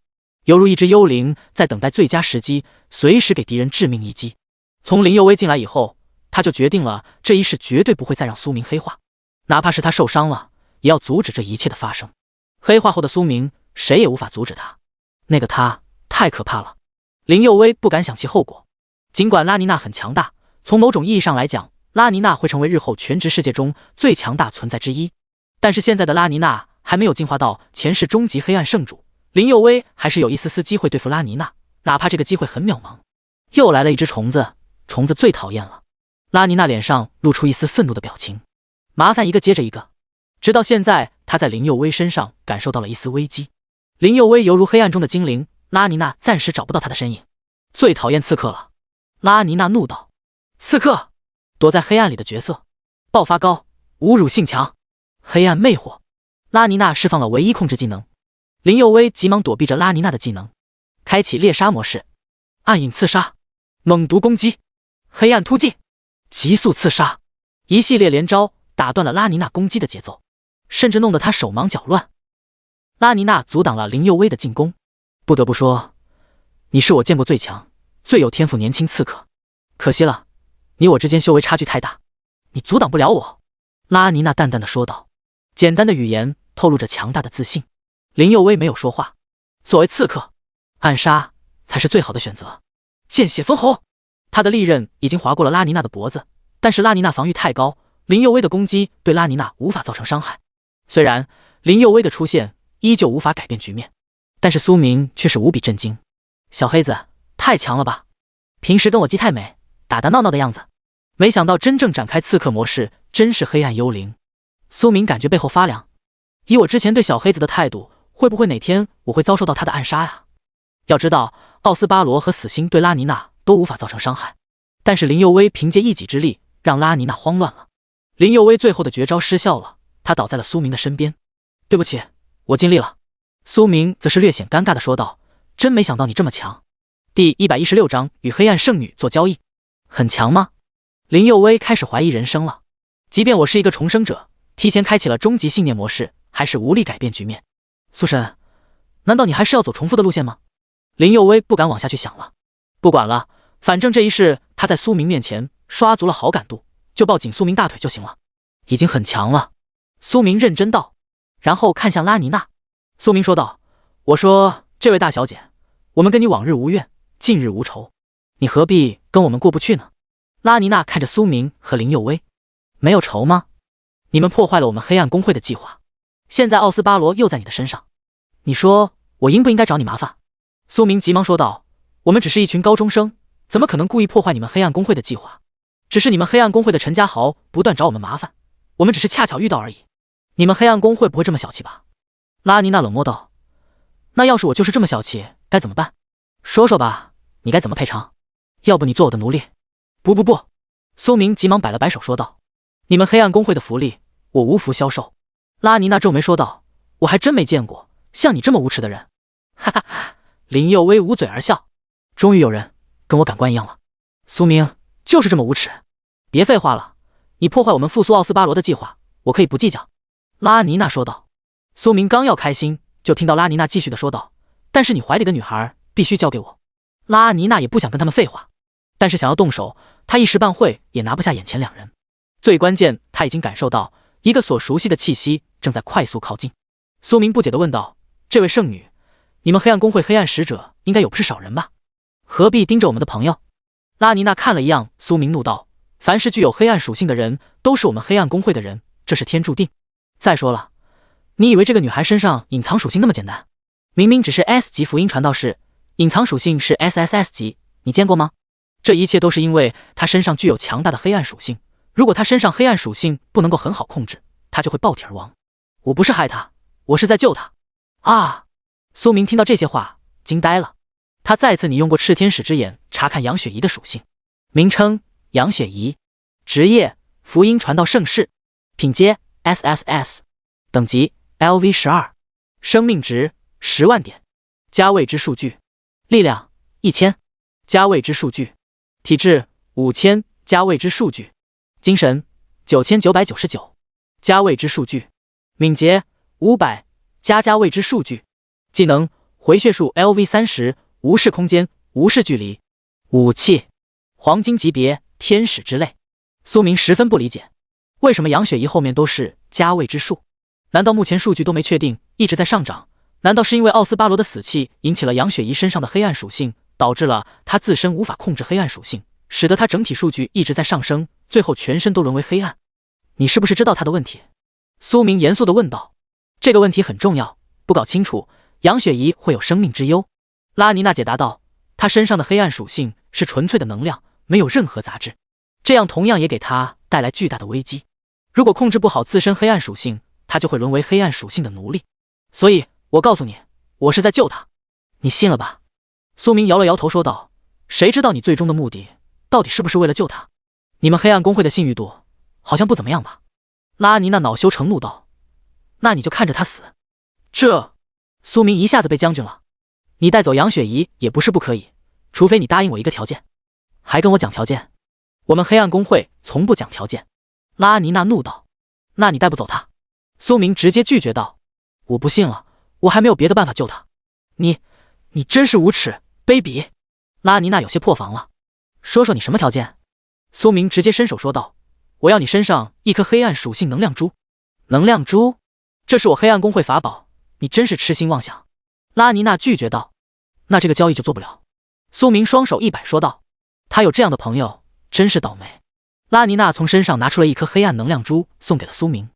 Speaker 1: 犹如一只幽灵在等待最佳时机，随时给敌人致命一击。从林佑威进来以后，他就决定了这一世绝对不会再让苏明黑化，哪怕是他受伤了，也要阻止这一切的发生。黑化后的苏明，谁也无法阻止他，那个他太可怕了。林佑威不敢想其后果。尽管拉尼娜很强大，从某种意义上来讲，拉尼娜会成为日后全职世界中最强大存在之一，但是现在的拉尼娜还没有进化到前世终极黑暗圣主，林佑威还是有一丝丝机会对付拉尼娜，哪怕这个机会很渺茫。又来了一只虫子，虫子最讨厌了。拉尼娜脸上露出一丝愤怒的表情，麻烦一个接着一个。直到现在，他在林佑威身上感受到了一丝危机。林佑威犹如黑暗中的精灵，拉尼娜暂时找不到他的身影。最讨厌刺客了，拉尼娜怒道。刺客，躲在黑暗里的角色，爆发高，侮辱性强，黑暗魅惑。拉尼娜释放了唯一控制技能，林佑威急忙躲避着拉尼娜的技能，开启猎杀模式，暗影刺杀，猛毒攻击，黑暗突进，急速刺杀，一系列连招打断了拉尼娜攻击的节奏，甚至弄得她手忙脚乱。拉尼娜阻挡了林佑威的进攻，不得不说，你是我见过最强、最有天赋年轻刺客，可惜了，你我之间修为差距太大，你阻挡不了我。拉尼娜淡淡的说道，简单的语言透露着强大的自信。林佑威没有说话。作为刺客，暗杀才是最好的选择。见血封喉，他的利刃已经划过了拉尼娜的脖子，但是拉尼娜防御太高，林佑威的攻击对拉尼娜无法造成伤害。虽然林佑威的出现依旧无法改变局面，但是苏明却是无比震惊。小黑子太强了吧，平时跟我姬太美打打闹闹的样子，没想到真正展开刺客模式真是黑暗幽灵。苏明感觉背后发凉，以我之前对小黑子的态度，会不会哪天我会遭受到他的暗杀呀？要知道奥斯巴罗和死星对拉尼娜都无法造成伤害，但是林佑威凭借一己之力让拉尼娜慌乱了。林佑威最后的绝招失效了，他倒在了苏明的身边。对不起，我尽力了。苏明则是略显尴尬的说道，真没想到你这么强。第116章与黑暗圣女做交易，很强吗？林佑威开始怀疑人生了。即便我是一个重生者，提前开启了终极信念模式，还是无力改变局面。苏神，难道你还是要走重复的路线吗？林佑威不敢往下去想了。不管了，反正这一世他在苏明面前刷足了好感度，就抱紧苏明大腿就行了。已经很强了。苏明认真道，然后看向拉尼娜。苏明说道，我说这位大小姐，我们跟你往日无怨，近日无仇，你何必跟我们过不去呢？拉尼娜看着苏明和林佑威，没有仇吗？你们破坏了我们黑暗公会的计划，现在奥斯巴罗又在你的身上，你说我应不应该找你麻烦？苏明急忙说道，我们只是一群高中生，怎么可能故意破坏你们黑暗公会的计划？只是你们黑暗公会的陈家豪不断找我们麻烦，我们只是恰巧遇到而已。你们黑暗公会不会这么小气吧？拉尼娜冷漠道，那要是我就是这么小气，该怎么办？说说吧，你该怎么赔偿？要不你做我的奴隶？不，苏明急忙摆了摆手说道，你们黑暗公会的福利我无福消受。拉尼娜皱眉说道，我还真没见过像你这么无耻的人。哈哈哈，林佑威捂嘴而笑，终于有人跟我感官一样了。苏明就是这么无耻。别废话了，你破坏我们复苏奥斯巴罗的计划，我可以不计较。拉尼娜说道。苏明刚要开心，就听到拉尼娜继续的说道，但是你怀里的女孩必须交给我。拉尼娜也不想跟他们废话，但是想要动手，她一时半会也拿不下眼前两人。最关键，她已经感受到一个所熟悉的气息正在快速靠近。苏明不解地问道，这位圣女，你们黑暗公会黑暗使者应该有不是少人吧？何必盯着我们的朋友？拉尼娜看了一样苏明，怒道，凡是具有黑暗属性的人都是我们黑暗公会的人，这是天注定。再说了，你以为这个女孩身上隐藏属性那么简单？明明只是 S 级福音传道士，隐藏属性是 SSS 级，你见过吗？这一切都是因为她身上具有强大的黑暗属性，如果她身上黑暗属性不能够很好控制，她就会爆体而亡。我不是害她，我是在救他。啊！苏明听到这些话，惊呆了。他再次拟用过炽天使之眼查看杨雪怡的属性。名称：杨雪怡，职业：福音传道圣士，品阶 SSS， 等级 LV12， 生命值10万点，加未知数据，力量1000，加未知数据，体质5000，加未知数据，精神9999，加未知数据，敏捷500，加未知数据，技能回血术 LV30， 无视空间，无视距离，武器黄金级别天使之泪。苏明十分不理解，为什么杨雪怡后面都是加未知数？难道目前数据都没确定，一直在上涨？难道是因为奥斯巴罗的死气引起了杨雪怡身上的黑暗属性，导致了她自身无法控制黑暗属性，使得她整体数据一直在上升，最后全身都沦为黑暗？你是不是知道她的问题？苏明严肃地问道。这个问题很重要，不搞清楚，杨雪怡会有生命之忧。拉尼娜解答道，她身上的黑暗属性是纯粹的能量，没有任何杂质，这样同样也给她带来巨大的危机。如果控制不好自身黑暗属性，她就会沦为黑暗属性的奴隶。所以我告诉你，我是在救她，你信了吧？苏明摇了摇头说道，谁知道你最终的目的到底是不是为了救她？你们黑暗公会的信誉度好像不怎么样吧？拉尼娜恼羞成怒道，那你就看着她死。这……苏明一下子被将军了。你带走杨雪怡也不是不可以，除非你答应我一个条件。还跟我讲条件？我们黑暗公会从不讲条件。拉尼娜怒道，那你带不走她？苏明直接拒绝道，我不信了，我还没有别的办法救她。你真是无耻卑鄙！拉尼娜有些破防了，说说你什么条件？苏明直接伸手说道，我要你身上一颗黑暗属性能量珠。能量珠？这是我黑暗公会法宝，你真是痴心妄想。拉尼娜拒绝道，那这个交易就做不了。苏明双手一摆说道，他有这样的朋友真是倒霉。拉尼娜从身上拿出了一颗黑暗能量珠送给了苏明，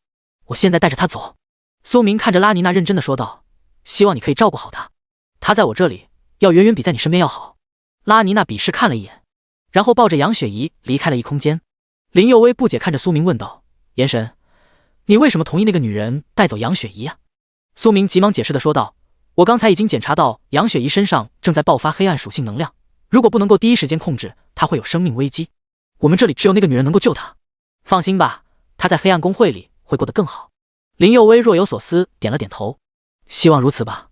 Speaker 1: 我现在带着他走。苏明看着拉尼娜认真的说道，希望你可以照顾好他，他在我这里要远远比在你身边要好。拉尼娜鄙视看了一眼，然后抱着杨雪怡离开了异空间。林佑威不解看着苏明问道，言神，你为什么同意那个女人带走杨雪怡啊？苏明急忙解释的说道，我刚才已经检查到杨雪怡身上正在爆发黑暗属性能量，如果不能够第一时间控制，她会有生命危机。我们这里只有那个女人能够救她。放心吧，她在黑暗公会里会过得更好。林佑威若有所思点了点头，希望如此吧。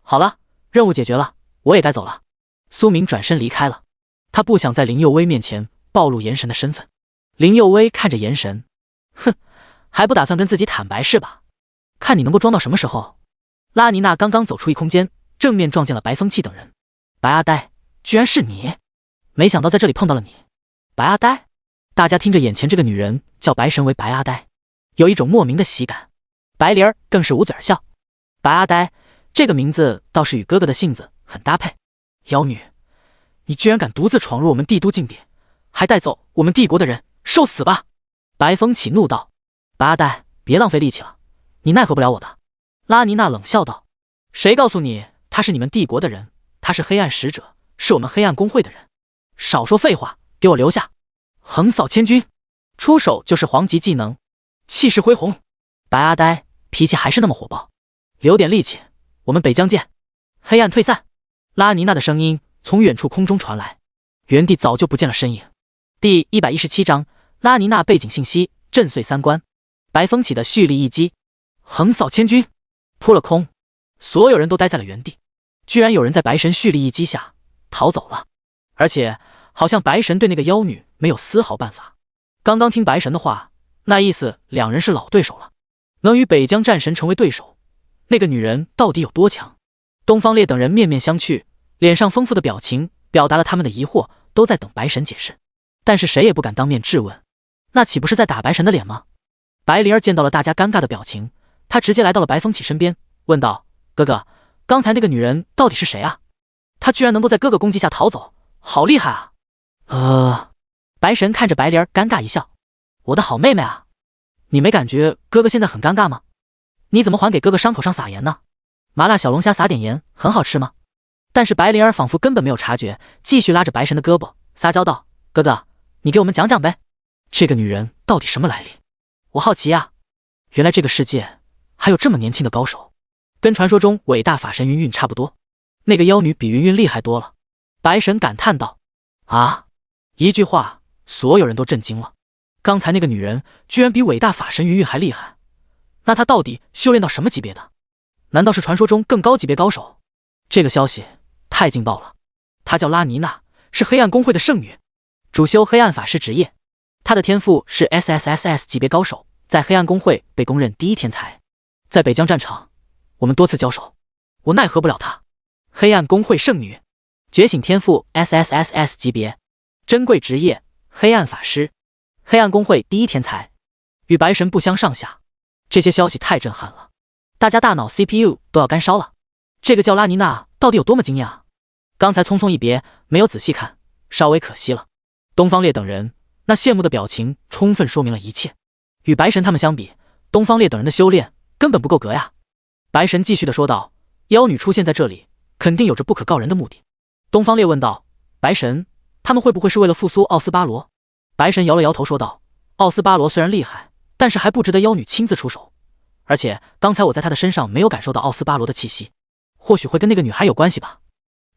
Speaker 1: 好了，任务解决了，我也该走了。苏明转身离开了，他不想在林佑威面前暴露言神的身份。林佑威看着言神，哼，还不打算跟自己坦白是吧？看你能够装到什么时候。拉尼娜刚刚走出异空间，正面撞见了白风气等人。白阿呆，居然是你！没想到在这里碰到了你。白阿呆，大家听着眼前这个女人叫白神为白阿呆，有一种莫名的喜感。白灵儿更是捂嘴而笑，白阿呆这个名字倒是与哥哥的性子很搭配。妖女，你居然敢独自闯入我们帝都禁地，还带走我们帝国的人，受死吧！白风起怒道。白阿呆，别浪费力气了，你奈何不了我的。拉尼娜冷笑道，谁告诉你他是你们帝国的人？他是黑暗使者，是我们黑暗公会的人。少说废话，给我留下！横扫千军，出手就是黄级技能，气势恢宏。白阿呆脾气还是那么火爆，留点力气，我们北疆见。黑暗退散。拉尼娜的声音从远处空中传来，原地早就不见了身影。第117章，拉尼娜背景信息震碎三观。白风起的蓄力一击，横扫千军，扑了空，所有人都呆在了原地。居然有人在白神蓄力一击下逃走了，而且好像白神对那个妖女没有丝毫办法。刚刚听白神的话，那意思两人是老对手了，能与北疆战神成为对手，那个女人到底有多强？东方烈等人面面相觑，脸上丰富的表情表达了他们的疑惑，都在等白神解释，但是谁也不敢当面质问，那岂不是在打白神的脸吗？白灵儿见到了大家尴尬的表情，她直接来到了白风起身边，问道，哥哥，刚才那个女人到底是谁啊？她居然能够在哥哥攻击下逃走，好厉害啊！白神看着白灵儿尴尬一笑，我的好妹妹啊，你没感觉哥哥现在很尴尬吗？你怎么还给哥哥伤口上撒盐呢？麻辣小龙虾撒点盐很好吃吗？但是白灵儿仿佛根本没有察觉，继续拉着白神的胳膊撒娇道，哥哥，你给我们讲讲呗，这个女人到底什么来历？我好奇啊，原来这个世界还有这么年轻的高手。跟传说中伟大法神云云差不多。那个妖女比云云厉害多了。白神感叹道：“啊！”一句话，所有人都震惊了。刚才那个女人居然比伟大法神云云还厉害，那她到底修炼到什么级别的？难道是传说中更高级别高手？这个消息太劲爆了。她叫拉尼娜，是黑暗公会的圣女，主修黑暗法师职业。她的天赋是 SSSS 级别高手，在黑暗公会被公认第一天才。在北疆战场，我们多次交手，我奈何不了她。黑暗公会圣女，觉醒天赋 SSSS 级别，珍贵职业黑暗法师，黑暗公会第一天才，与白神不相上下。这些消息太震撼了，大家大脑 CPU 都要干烧了。这个叫拉尼娜到底有多么惊讶？刚才匆匆一别，没有仔细看，稍微可惜了。东方烈等人那羡慕的表情充分说明了一切。与白神他们相比，东方烈等人的修炼根本不够格呀。白神继续的说道：“妖女出现在这里，肯定有着不可告人的目的。”东方烈问道：“白神，他们会不会是为了复苏奥斯巴罗？”白神摇了摇头说道：“奥斯巴罗虽然厉害，但是还不值得妖女亲自出手。而且刚才我在他的身上没有感受到奥斯巴罗的气息，或许会跟那个女孩有关系吧。”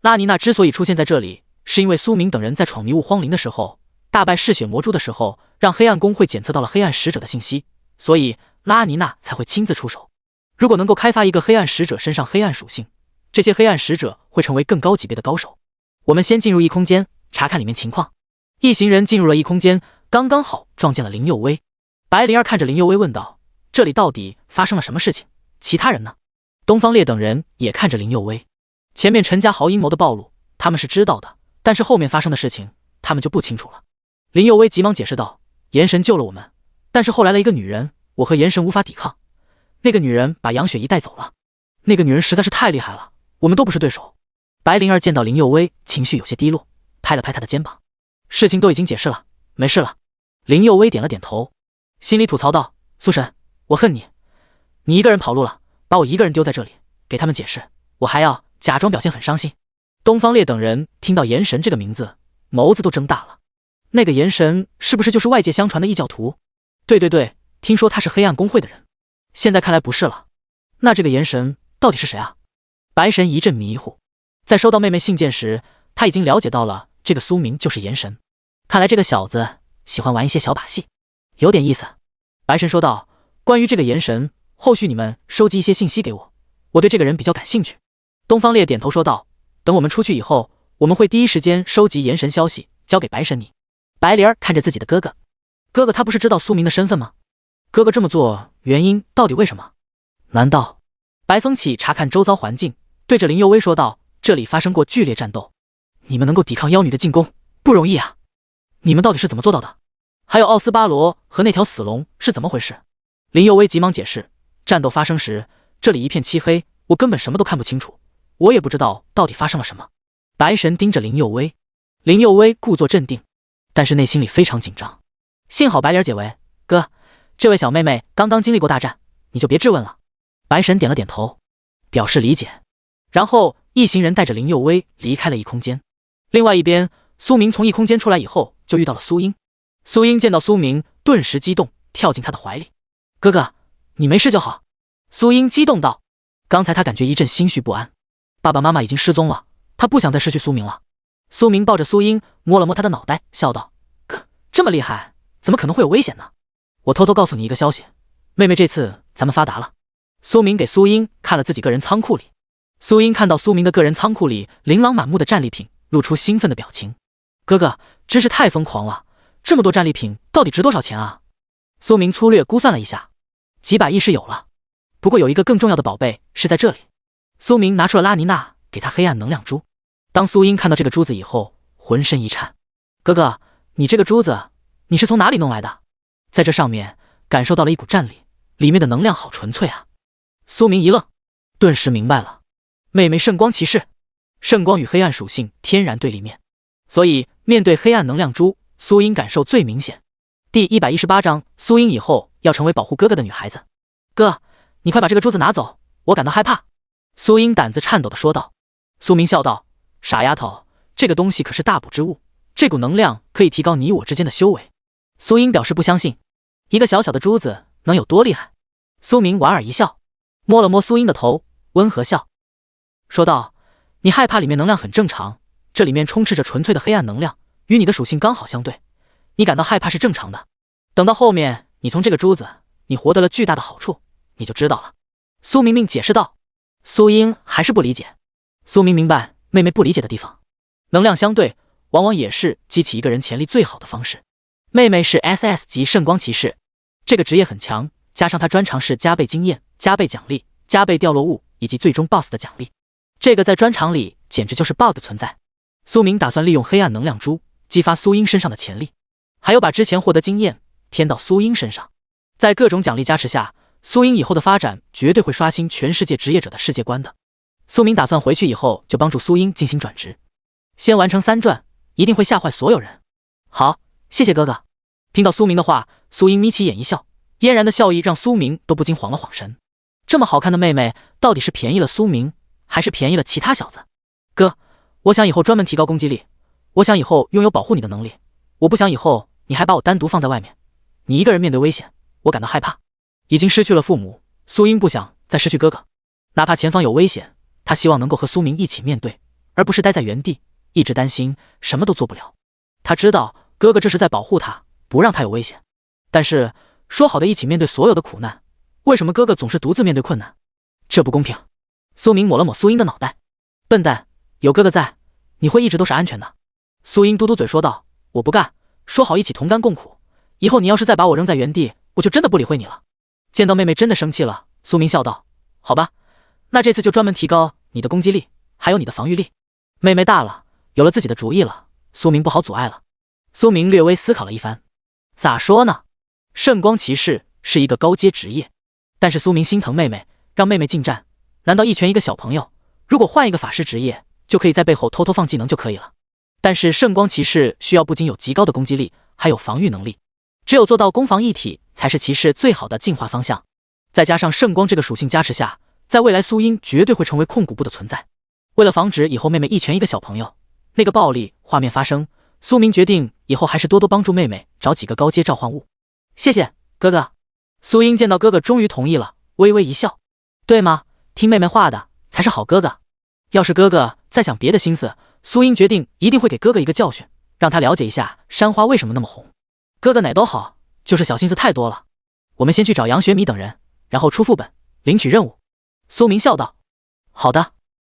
Speaker 1: 拉尼娜之所以出现在这里，是因为苏明等人在闯迷雾荒林的时候，大败嗜血魔蛛的时候，让黑暗公会检测到了黑暗使者的信息，所以拉尼娜才会亲自出手。如果能够开发一个黑暗使者身上黑暗属性，这些黑暗使者会成为更高级别的高手。我们先进入异空间，查看里面情况。一行人进入了异空间，刚刚好撞见了林佑威。白灵儿看着林佑威问道：“这里到底发生了什么事情？其他人呢？”东方烈等人也看着林佑威。前面陈家豪阴谋的暴露，他们是知道的，但是后面发生的事情，他们就不清楚了。林佑威急忙解释道：“炎神救了我们，但是后来了一个女人，我和炎神无法抵抗，那个女人把杨雪怡带走了。那个女人实在是太厉害了，我们都不是对手。”白灵儿见到林佑威情绪有些低落，拍了拍他的肩膀：“事情都已经解释了，没事了。”林佑威点了点头，心里吐槽道：“苏神，我恨你，你一个人跑路了，把我一个人丢在这里，给他们解释，我还要假装表现很伤心。”东方烈等人听到炎神这个名字，眸子都睁大了。那个炎神是不是就是外界相传的异教徒？对对对，听说他是黑暗公会的人，现在看来不是了。那这个炎神到底是谁啊？白神一阵迷糊，在收到妹妹信件时，他已经了解到了这个苏明就是炎神。看来这个小子喜欢玩一些小把戏，有点意思。白神说道：“关于这个炎神，后续你们收集一些信息给我，我对这个人比较感兴趣。”东方烈点头说道：“等我们出去以后，我们会第一时间收集炎神消息，交给白神你。”白灵儿看着自己的哥哥，哥哥他不是知道苏明的身份吗？哥哥这么做原因到底为什么？难道……白风起查看周遭环境，对着林佑威说道：“这里发生过剧烈战斗，你们能够抵抗妖女的进攻不容易啊！你们到底是怎么做到的？还有奥斯巴罗和那条死龙是怎么回事？”林佑威急忙解释：“战斗发生时，这里一片漆黑，我根本什么都看不清楚，我也不知道到底发生了什么。”白神盯着林佑威，林佑威故作镇定，但是内心里非常紧张。幸好白灵儿解围：“哥，这位小妹妹刚刚经历过大战，你就别质问了。”白神点了点头，表示理解。然后一行人带着林佑威离开了异空间。另外一边，苏明从异空间出来以后，就遇到了苏英。苏英见到苏明，顿时激动，跳进他的怀里：“哥哥，你没事就好。”苏英激动道：“刚才他感觉一阵心绪不安，爸爸妈妈已经失踪了，他不想再失去苏明了。”苏明抱着苏英，摸了摸他的脑袋，笑道：“哥，这么厉害，怎么可能会有危险呢？我偷偷告诉你一个消息，妹妹这次咱们发达了。”苏明给苏英看了自己个人仓库里。苏英看到苏明的个人仓库里琳琅满目的战利品，露出兴奋的表情：“哥哥，真是太疯狂了，这么多战利品到底值多少钱啊？”苏明粗略估算了一下，几百亿是有了，不过有一个更重要的宝贝是在这里。苏明拿出了拉尼娜给他黑暗能量珠。当苏英看到这个珠子以后，浑身一颤：“哥哥，你这个珠子你是从哪里弄来的？”在这上面感受到了一股战力，里面的能量好纯粹啊。苏明一愣，顿时明白了，妹妹圣光骑士，圣光与黑暗属性天然对立面，所以面对黑暗能量珠，苏英感受最明显。第118章，苏英以后要成为保护哥哥的女孩子。哥，你快把这个珠子拿走，我感到害怕。苏英胆子颤抖地说道。苏明笑道：“傻丫头，这个东西可是大补之物，这股能量可以提高你我之间的修为。”苏英表示不相信，一个小小的珠子能有多厉害？苏明莞尔一笑，摸了摸苏英的头，温和笑，说道：“你害怕里面能量很正常，这里面充斥着纯粹的黑暗能量，与你的属性刚好相对，你感到害怕是正常的。等到后面你从这个珠子，你获得了巨大的好处，你就知道了。”苏明明解释道。苏英还是不理解。苏明明白妹妹不理解的地方，能量相对往往也是激起一个人潜力最好的方式。妹妹是 SS 级圣光骑士，这个职业很强，加上她专长是加倍经验、加倍奖励、加倍掉落物以及最终 BOSS 的奖励，这个在专场里简直就是 bug 存在。苏明打算利用黑暗能量珠激发苏英身上的潜力，还有把之前获得经验添到苏英身上，在各种奖励加持下，苏英以后的发展绝对会刷新全世界职业者的世界观的。苏明打算回去以后就帮助苏英进行转职，先完成3转，一定会吓坏所有人。好，谢谢哥哥。听到苏明的话，苏英眯起眼一笑，嫣然的笑意让苏明都不禁晃了晃神。这么好看的妹妹，到底是便宜了苏明，还是便宜了其他小子？哥，我想以后专门提高攻击力，我想以后拥有保护你的能力，我不想以后你还把我单独放在外面，你一个人面对危险，我感到害怕。已经失去了父母，苏英不想再失去哥哥，哪怕前方有危险，她希望能够和苏明一起面对，而不是待在原地，一直担心什么都做不了。她知道哥哥这是在保护她，不让她有危险。但是说好的一起面对所有的苦难，为什么哥哥总是独自面对困难？这不公平。苏明抹了抹苏英的脑袋，笨蛋，有哥哥在，你会一直都是安全的。苏英嘟嘟嘴说道，我不干，说好一起同甘共苦，以后你要是再把我扔在原地，我就真的不理会你了。见到妹妹真的生气了，苏明笑道，好吧，那这次就专门提高你的攻击力，还有你的防御力。妹妹大了，有了自己的主意了，苏明不好阻碍了。苏明略微思考了一番，咋说呢？圣光骑士是一个高阶职业，但是苏明心疼妹妹，让妹妹近战，难道一拳一个小朋友？如果换一个法师职业，就可以在背后偷偷放技能就可以了。但是圣光骑士需要不仅有极高的攻击力，还有防御能力，只有做到攻防一体，才是骑士最好的进化方向。再加上圣光这个属性加持下，在未来苏英绝对会成为控股部的存在。为了防止以后妹妹一拳一个小朋友那个暴力画面发生，苏明决定以后还是多多帮助妹妹找几个高阶召唤物。谢谢哥哥。苏英见到哥哥终于同意了，微微一笑。对吗？听妹妹话的才是好哥哥。要是哥哥再想别的心思，苏英决定一定会给哥哥一个教训，让他了解一下山花为什么那么红。哥哥哪都好，就是小心思太多了。我们先去找杨雪米等人，然后出副本领取任务。苏明笑道。好的。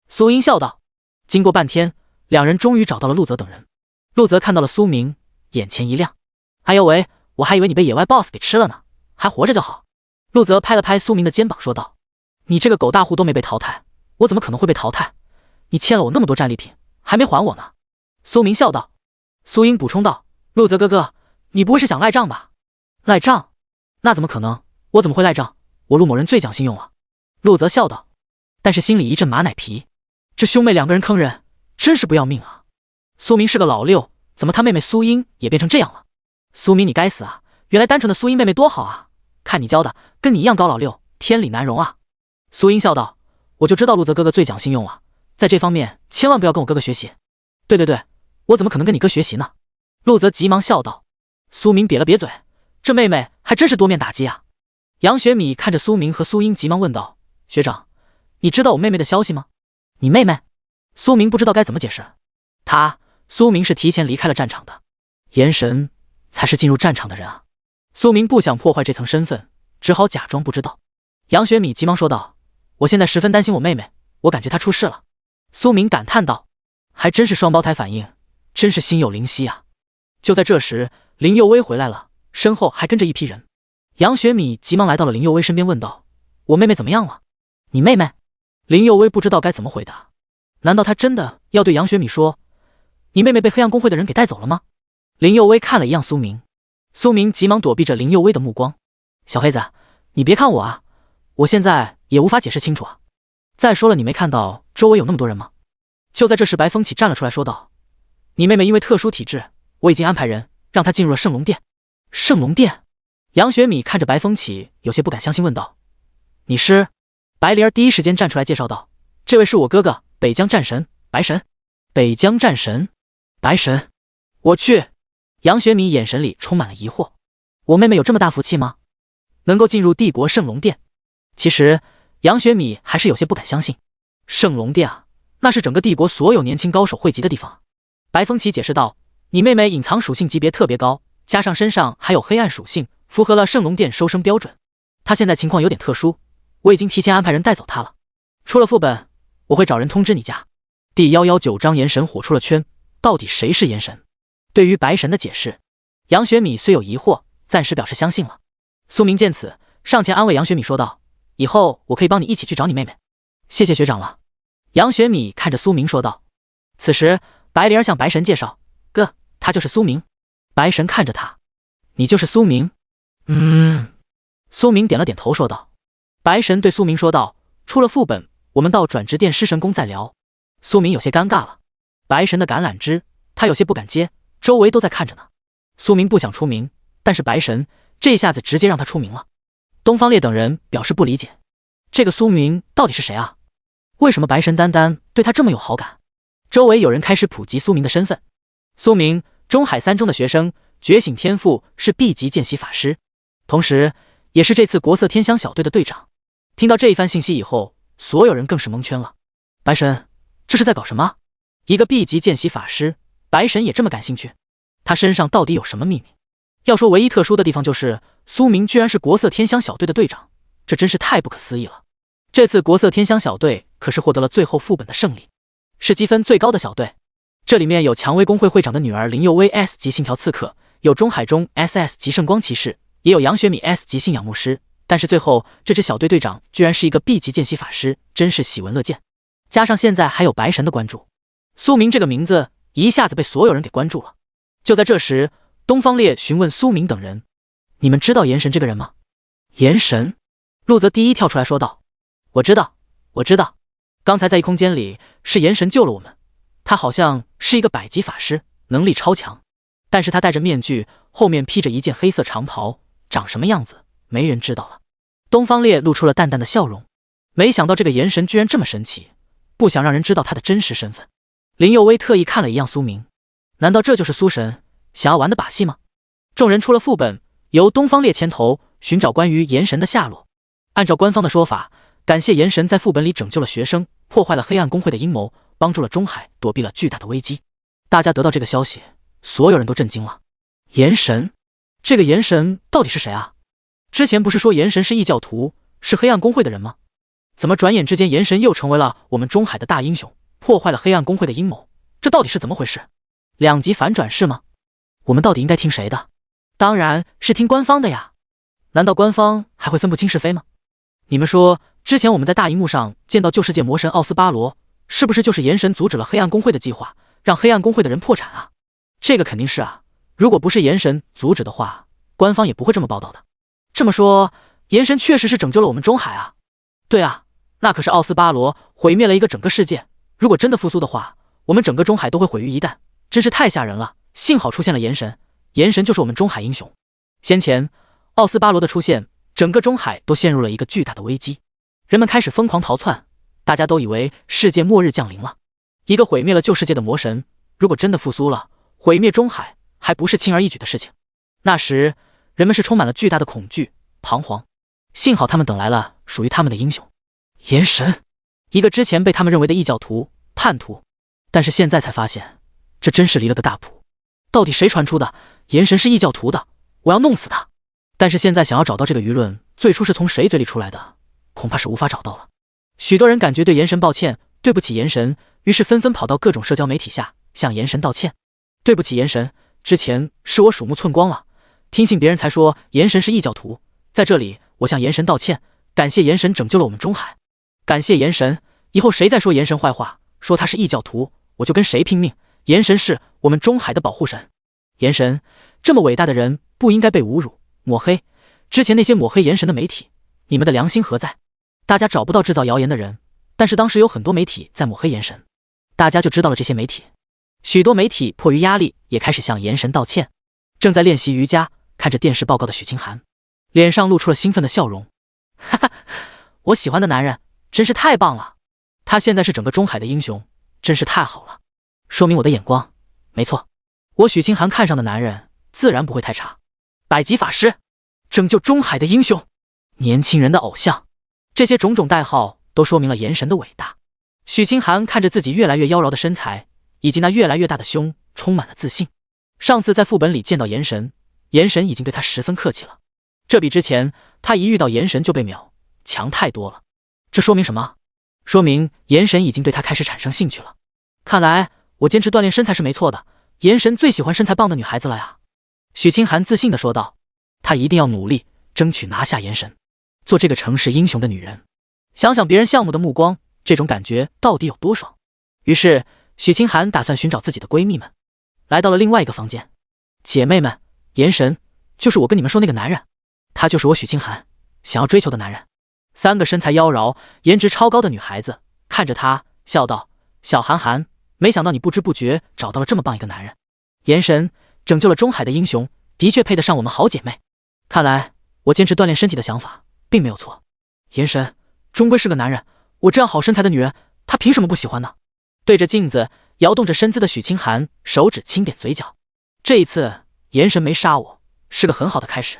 Speaker 1: 苏英笑道。经过半天，两人终于找到了陆泽等人。陆泽看到了苏明，眼前一亮。哎呦喂，我还以为你被野外 BOSS 给吃了呢，还活着就好。陆泽拍了拍苏明的肩膀说道，你这个狗大户都没被淘汰，我怎么可能会被淘汰？你欠了我那么多战利品，还没还我呢。苏明笑道。苏英补充道，陆泽哥哥，你不会是想赖账吧？赖账？那怎么可能，我怎么会赖账？我陆某人最讲信用了。陆泽笑道，但是心里一阵马奶皮，这兄妹两个人坑人，真是不要命啊。苏明是个老六，怎么他妹妹苏英也变成这样了？苏明你该死啊，原来单纯的苏英妹妹多好啊，看你教的跟你一样高老六，天理难容啊。苏英笑道，我就知道陆泽哥哥最讲信用了，在这方面千万不要跟我哥哥学习。对对对，我怎么可能跟你哥学习呢？陆泽急忙笑道。苏明瘪了瘪嘴，这妹妹还真是多面打击啊。杨雪米看着苏明和苏英急忙问道，学长，你知道我妹妹的消息吗？你妹妹？苏明不知道该怎么解释。苏明是提前离开了战场的，炎神才是进入战场的人啊。苏明不想破坏这层身份，只好假装不知道。杨雪米急忙说道，我现在十分担心我妹妹，我感觉她出事了。苏明感叹道，还真是双胞胎反应，真是心有灵犀啊。就在这时，林佑威回来了，身后还跟着一批人。杨雪米急忙来到了林佑威身边问道，我妹妹怎么样了？你妹妹？林佑威不知道该怎么回答，难道他真的要对杨雪米说，你妹妹被黑暗公会的人给带走了吗？林佑威看了一样苏明，苏明急忙躲避着林佑威的目光。小黑子，你别看我啊，我现在也无法解释清楚啊。再说了，你没看到周围有那么多人吗？就在这时，白风起站了出来说道，你妹妹因为特殊体质，我已经安排人让她进入了圣龙殿。圣龙殿？杨雪米看着白风起，有些不敢相信问道，你是？白灵儿第一时间站出来介绍道，这位是我哥哥北疆战神白神。北疆战神白神？我去。杨雪米眼神里充满了疑惑，我妹妹有这么大福气吗？能够进入帝国圣龙殿？其实杨雪米还是有些不敢相信。圣龙殿啊，那是整个帝国所有年轻高手汇集的地方。白风奇解释道：“你妹妹隐藏属性级别特别高，加上身上还有黑暗属性，符合了圣龙殿收生标准。她现在情况有点特殊，我已经提前安排人带走她了。出了副本，我会找人通知你家。”第119章炎神火出了圈，到底谁是炎神？对于白神的解释，杨雪米虽有疑惑，暂时表示相信了。苏明见此，上前安慰杨雪米说道：“以后我可以帮你一起去找你妹妹。”谢谢学长了。杨雪米看着苏明说道。此时白灵儿向白神介绍：“哥，他就是苏明。”白神看着他：“你就是苏明？”苏明点了点头说道。白神对苏明说道：“出了副本，我们到转职殿尸神宫再聊。”苏明有些尴尬了，白神的橄榄枝他有些不敢接，周围都在看着呢。苏明不想出名，但是白神这一下子直接让他出名了。东方烈等人表示不理解，这个苏明到底是谁啊？为什么白神单单对他这么有好感？周围有人开始普及苏明的身份。苏明，中海3中的学生，觉醒天赋是 B 级见习法师，同时也是这次国色天香小队的队长。听到这一番信息以后，所有人更是蒙圈了。白神，这是在搞什么？一个 B 级见习法师，白神也这么感兴趣？他身上到底有什么秘密？要说唯一特殊的地方就是苏明居然是国色天香小队的队长，这真是太不可思议了。这次国色天香小队可是获得了最后副本的胜利，是积分最高的小队。这里面有蔷薇公会会长的女儿林佑薇 S 级信条刺客，有中海中 SS 级圣光骑士，也有杨雪米 S 级信仰牧师。但是最后这支小队队长居然是一个 B 级见习法师，真是喜闻乐见。加上现在还有白神的关注，苏明这个名字一下子被所有人给关注了。就在这时，东方烈询问苏明等人：“你们知道炎神这个人吗？”炎神？陆泽第一跳出来说道：“我知道，我知道。刚才在异空间里是炎神救了我们，他好像是一个100级法师，能力超强。但是他戴着面具，后面披着一件黑色长袍，长什么样子没人知道了。”东方烈露出了淡淡的笑容，没想到这个炎神居然这么神奇，不想让人知道他的真实身份。林佑薇特意看了一样苏明，难道这就是苏神想要玩的把戏吗？众人出了副本，由东方烈牵头寻找关于炎神的下落。按照官方的说法，感谢炎神在副本里拯救了学生，破坏了黑暗公会的阴谋，帮助了中海躲避了巨大的危机。大家得到这个消息，所有人都震惊了。炎神？这个炎神到底是谁啊？之前不是说炎神是异教徒，是黑暗公会的人吗？怎么转眼之间炎神又成为了我们中海的大英雄，破坏了黑暗公会的阴谋？这到底是怎么回事？2级反转是吗？我们到底应该听谁的？当然是听官方的呀。难道官方还会分不清是非吗？你们说，之前我们在大荧幕上见到旧世界魔神奥斯巴罗，是不是就是炎神阻止了黑暗公会的计划，让黑暗公会的人破产啊？这个肯定是啊，如果不是炎神阻止的话，官方也不会这么报道的。这么说，炎神确实是拯救了我们中海啊。对啊，那可是奥斯巴罗毁灭了一个整个世界，如果真的复苏的话，我们整个中海都会毁于一旦，真是太吓人了。幸好出现了炎神，炎神就是我们中海英雄。先前奥斯巴罗的出现，整个中海都陷入了一个巨大的危机，人们开始疯狂逃窜，大家都以为世界末日降临了。一个毁灭了旧世界的魔神，如果真的复苏了，毁灭中海还不是轻而易举的事情。那时人们是充满了巨大的恐惧、彷徨。幸好他们等来了属于他们的英雄炎神，一个之前被他们认为的异教徒、叛徒，但是现在才发现，这真是离了个大谱。到底谁传出的炎神是异教徒的？我要弄死他！但是现在想要找到这个舆论最初是从谁嘴里出来的，恐怕是无法找到了。许多人感觉对炎神抱歉，对不起炎神，于是纷纷跑到各种社交媒体下向炎神道歉。对不起炎神，之前是我鼠目寸光了，听信别人才说炎神是异教徒，在这里我向炎神道歉，感谢炎神拯救了我们中海，感谢炎神，以后谁再说炎神坏话，说他是异教徒，我就跟谁拼命。炎神是我们中海的保护神，炎神这么伟大的人不应该被侮辱抹黑。之前那些抹黑炎神的媒体，你们的良心何在？大家找不到制造谣言的人，但是当时有很多媒体在抹黑炎神，大家就知道了这些媒体。许多媒体迫于压力也开始向炎神道歉。正在练习瑜伽看着电视报告的许清寒脸上露出了兴奋的笑容。哈哈，我喜欢的男人真是太棒了，他现在是整个中海的英雄，真是太好了，说明我的眼光没错，我许清寒看上的男人自然不会太差。100级法师，拯救中海的英雄，年轻人的偶像，这些种种代号都说明了炎神的伟大。许清寒看着自己越来越妖娆的身材，以及那越来越大的胸，充满了自信。上次在副本里见到炎神，炎神已经对他十分客气了，这比之前他一遇到炎神就被秒强太多了。这说明什么？说明炎神已经对他开始产生兴趣了。看来我坚持锻炼身材是没错的，炎神最喜欢身材棒的女孩子了呀。许清寒自信地说道，他一定要努力争取拿下炎神，做这个城市英雄的女人。想想别人羡慕的目光，这种感觉到底有多爽。于是许清寒打算寻找自己的闺蜜们，来到了另外一个房间。姐妹们，炎神就是我跟你们说那个男人，他就是我许清寒想要追求的男人。三个身材妖娆、颜值超高的女孩子看着他，笑道：“小韩寒，没想到你不知不觉找到了这么棒一个男人。炎神拯救了中海的英雄，的确配得上我们好姐妹。看来我坚持锻炼身体的想法并没有错。炎神终归是个男人，我这样好身材的女人，他凭什么不喜欢呢？”对着镜子摇动着身姿的许清寒，手指轻点嘴角。这一次炎神没杀我，是个很好的开始。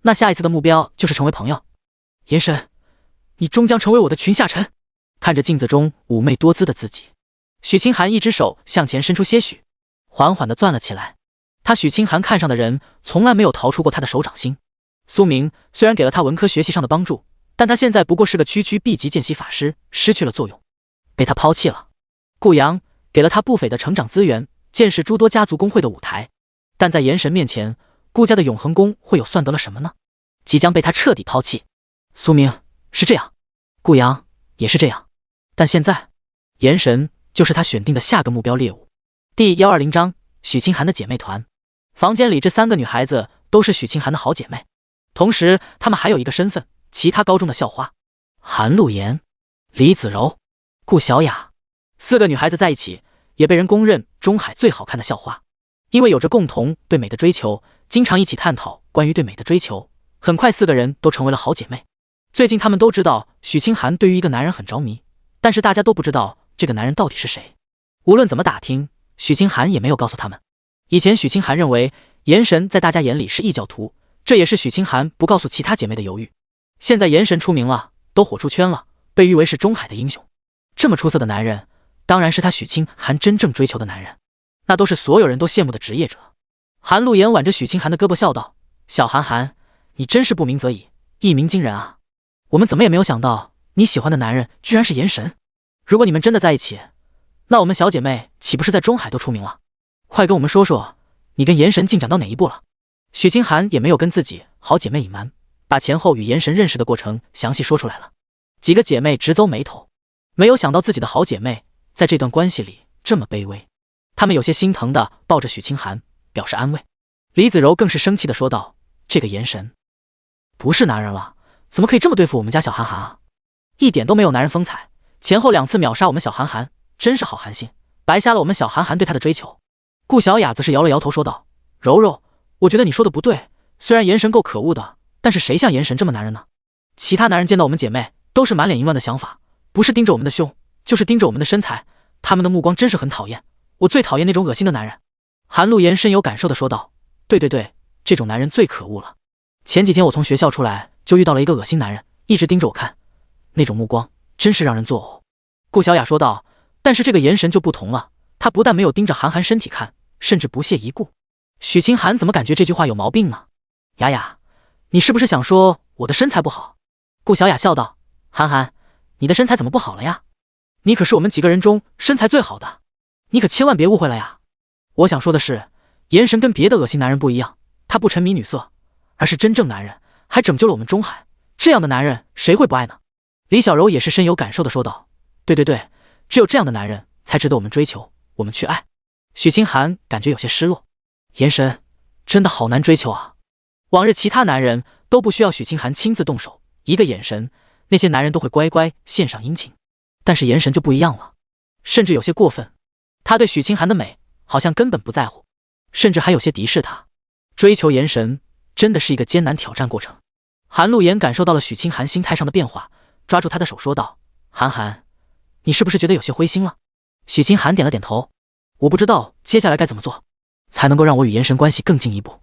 Speaker 1: 那下一次的目标就是成为朋友。炎神，你终将成为我的群下臣。看着镜子中妩媚多姿的自己，许清寒一只手向前伸出些许，缓缓地攥了起来。他许清寒看上的人从来没有逃出过他的手掌心。苏明虽然给了他文科学习上的帮助，但他现在不过是个区区 B 级见习法师，失去了作用，被他抛弃了。顾阳给了他不菲的成长资源，见识诸多家族公会的舞台，但在炎神面前，顾家的永恒宫会有算得了什么呢？即将被他彻底抛弃。苏明是这样，顾阳也是这样，但现在炎神就是他选定的下个目标猎物。第120章许清寒的姐妹团。房间里这三个女孩子都是许清寒的好姐妹，同时她们还有一个身份，其他高中的校花：韩露妍、李子柔、顾小雅。四个女孩子在一起，也被人公认中海最好看的校花。因为有着共同对美的追求，经常一起探讨关于对美的追求，很快四个人都成为了好姐妹。最近她们都知道许清寒对于一个男人很着迷，但是大家都不知道这个男人到底是谁。无论怎么打听，许清寒也没有告诉他们。以前许清寒认为炎神在大家眼里是异教徒，这也是许清寒不告诉其他姐妹的犹豫。现在炎神出名了，都火出圈了，被誉为是中海的英雄，这么出色的男人，当然是他许清寒真正追求的男人，那都是所有人都羡慕的职业者。韩露妍挽着许清寒的胳膊笑道：“小韩寒，你真是不鸣则已，一鸣惊人啊！我们怎么也没有想到你喜欢的男人居然是炎神。如果你们真的在一起，那我们小姐妹岂不是在中海都出名了？快跟我们说说，你跟炎神进展到哪一步了？”许清寒也没有跟自己好姐妹隐瞒，把前后与炎神认识的过程详细说出来了。几个姐妹直皱眉头，没有想到自己的好姐妹在这段关系里这么卑微，她们有些心疼的抱着许清寒表示安慰。李子柔更是生气的说道：“这个炎神不是男人了，怎么可以这么对付我们家小韩寒啊？一点都没有男人风采，前后2次秒杀我们小韩寒，真是好寒心，白瞎了我们小韩寒对他的追求。”顾小雅则是摇了摇头说道：“柔柔，我觉得你说的不对，虽然炎神够可恶的，但是谁像炎神这么男人呢？其他男人见到我们姐妹都是满脸淫乱的想法，不是盯着我们的胸，就是盯着我们的身材，他们的目光真是很讨厌，我最讨厌那种恶心的男人。”韩露妍深有感受的说道：“对对对，这种男人最可恶了。前几天我从学校出来就遇到了一个恶心男人，一直盯着我看，那种目光真是让人作呕。”顾小雅说道：“但是这个炎神就不同了，他不但没有盯着韩寒身体看，甚至不屑一顾。”许清寒怎么感觉这句话有毛病呢？雅雅，你是不是想说我的身材不好？顾小雅笑道：“韩寒，你的身材怎么不好了呀？你可是我们几个人中身材最好的，你可千万别误会了呀。我想说的是，炎神跟别的恶心男人不一样，他不沉迷女色，而是真正男人，还拯救了我们中海，这样的男人谁会不爱呢？”李小柔也是深有感受的说道：“对对对，只有这样的男人才值得我们追求，我们去爱。”许清寒感觉有些失落，炎神真的好难追求啊。往日其他男人都不需要许清寒亲自动手，一个眼神，那些男人都会乖乖献上殷勤，但是炎神就不一样了，甚至有些过分。他对许清寒的美好像根本不在乎，甚至还有些敌视他。追求炎神真的是一个艰难挑战过程。韩露妍感受到了许清寒心态上的变化，抓住他的手说道：“韩寒，你是不是觉得有些灰心了？”许清寒点了点头：“我不知道接下来该怎么做，才能够让我与炎神关系更进一步。”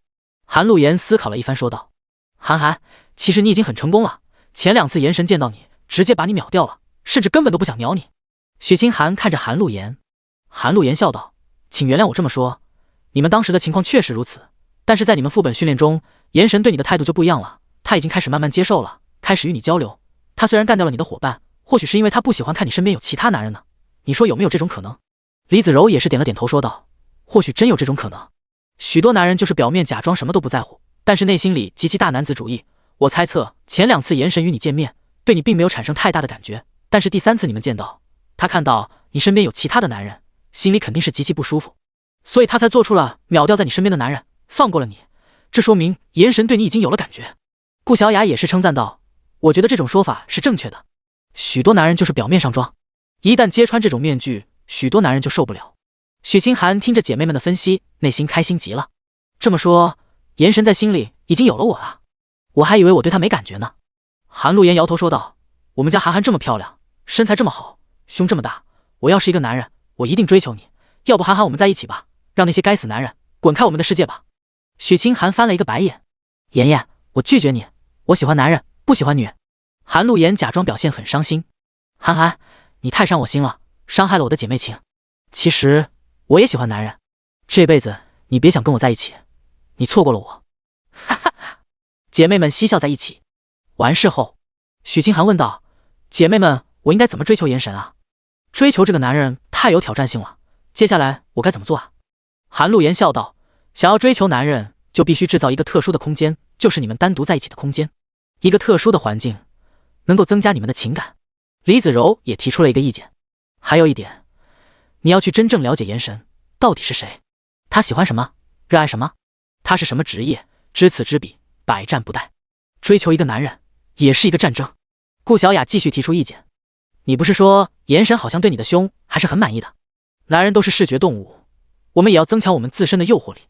Speaker 1: 韩露妍思考了一番说道：“韩寒，其实你已经很成功了，前2次炎神见到你直接把你秒掉了，甚至根本都不想鸟你。许清寒看着韩陆言，韩陆言笑道：“请原谅我这么说，你们当时的情况确实如此，但是在你们副本训练中，炎神对你的态度就不一样了，他已经开始慢慢接受了，开始与你交流。他虽然干掉了你的伙伴，或许是因为他不喜欢看你身边有其他男人呢，你说有没有这种可能？”李子柔也是点了点头说道：“或许真有这种可能。许多男人就是表面假装什么都不在乎，但是内心里极其大男子主义。我猜测前2次炎神与你见面，对你并没有产生太大的感觉，但是第3次你们见到，他看到你身边有其他的男人，心里肯定是极其不舒服，所以他才做出了秒掉在你身边的男人，放过了你。这说明炎神对你已经有了感觉。”顾小雅也是称赞道：“我觉得这种说法是正确的。许多男人就是表面上装，一旦揭穿这种面具，许多男人就受不了。”许清寒听着姐妹们的分析，内心开心极了。这么说，炎神在心里已经有了我啊，我还以为我对他没感觉呢。韩陆言摇头说道：“我们家韩寒这么漂亮，身材这么好，胸这么大，我要是一个男人，我一定追求你。要不韩寒我们在一起吧，让那些该死男人滚开我们的世界吧。”许清寒翻了一个白眼：“妍妍，我拒绝你，我喜欢男人，不喜欢女。”韩陆言假装表现很伤心：“韩寒，你太伤我心了，伤害了我的姐妹情。其实我也喜欢男人，这辈子你别想跟我在一起，你错过了我。”哈哈哈！姐妹们嬉笑在一起。完事后，许清寒问道：“姐妹们，我应该怎么追求炎神啊？追求这个男人太有挑战性了，接下来我该怎么做啊？”韩陆言笑道：“想要追求男人，就必须制造一个特殊的空间，就是你们单独在一起的空间，一个特殊的环境，能够增加你们的情感。”李子柔也提出了一个意见：“还有一点，你要去真正了解炎神到底是谁，他喜欢什么，热爱什么，他是什么职业，知此知彼，百战不殆。追求一个男人也是一个战争。”顾小雅继续提出意见：“你不是说炎神好像对你的胸还是很满意的？男人都是视觉动物，我们也要增强我们自身的诱惑力，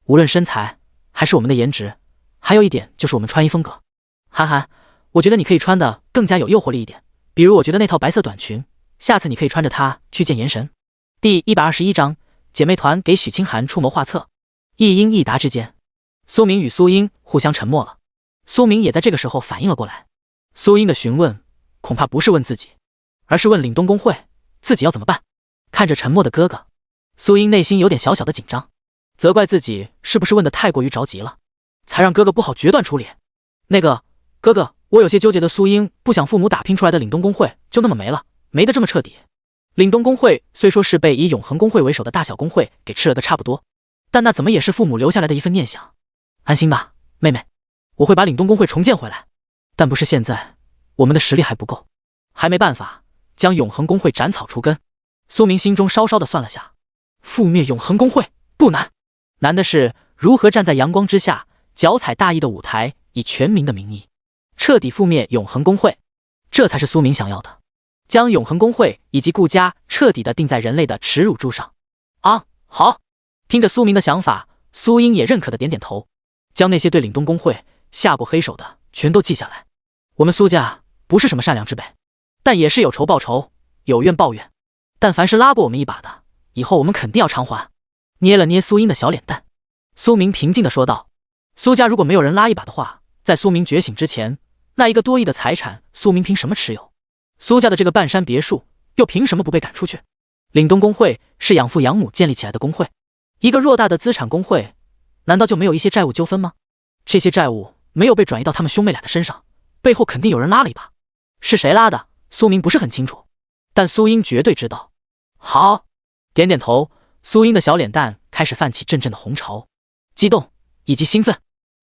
Speaker 1: 无论身材还是我们的颜值。还有一点就是我们穿衣风格。韩寒，我觉得你可以穿的更加有诱惑力一点，比如我觉得那套白色短裙，下次你可以穿着它去见炎神。”第121章，姐妹团给许清寒出谋划策。一应一答之间，苏明与苏英互相沉默了。苏明也在这个时候反应了过来，苏英的询问恐怕不是问自己，而是问凛冬公会自己要怎么办。看着沉默的哥哥，苏英内心有点小小的紧张，责怪自己是不是问得太过于着急了，才让哥哥不好决断处理。那个哥哥，我有些纠结的。苏英不想父母打拼出来的凛冬公会就那么没了，没得这么彻底。凛冬公会虽说是被以永恒公会为首的大小公会给吃了个差不多，但那怎么也是父母留下来的一份念想。安心吧，妹妹，我会把凛冬公会重建回来，但不是现在，我们的实力还不够，还没办法将永恒公会斩草除根。苏明心中稍稍的算了下，覆灭永恒公会不难，难的是如何站在阳光之下，脚踩大义的舞台，以全民的名义彻底覆灭永恒公会，这才是苏明想要的，将永恒公会以及顾家彻底的定在人类的耻辱柱上。啊，好！听着苏明的想法，苏英也认可的点点头，将那些对凛冬公会下过黑手的全都记下来。我们苏家不是什么善良之辈，但也是有仇报仇，有怨报怨，但凡是拉过我们一把的，以后我们肯定要偿还。捏了捏苏英的小脸蛋，苏明平静的说道：“苏家如果没有人拉一把的话，在苏明觉醒之前，那一个多亿的财产，苏明凭什么持有？苏家的这个半山别墅，又凭什么不被赶出去？凛冬公会是养父养母建立起来的公会，一个偌大的资产公会，难道就没有一些债务纠纷吗？这些债务没有被转移到他们兄妹俩的身上，背后肯定有人拉了一把。是谁拉的？苏明不是很清楚，但苏英绝对知道。好，点点头，苏英的小脸蛋开始泛起阵阵的红潮，激动以及兴奋。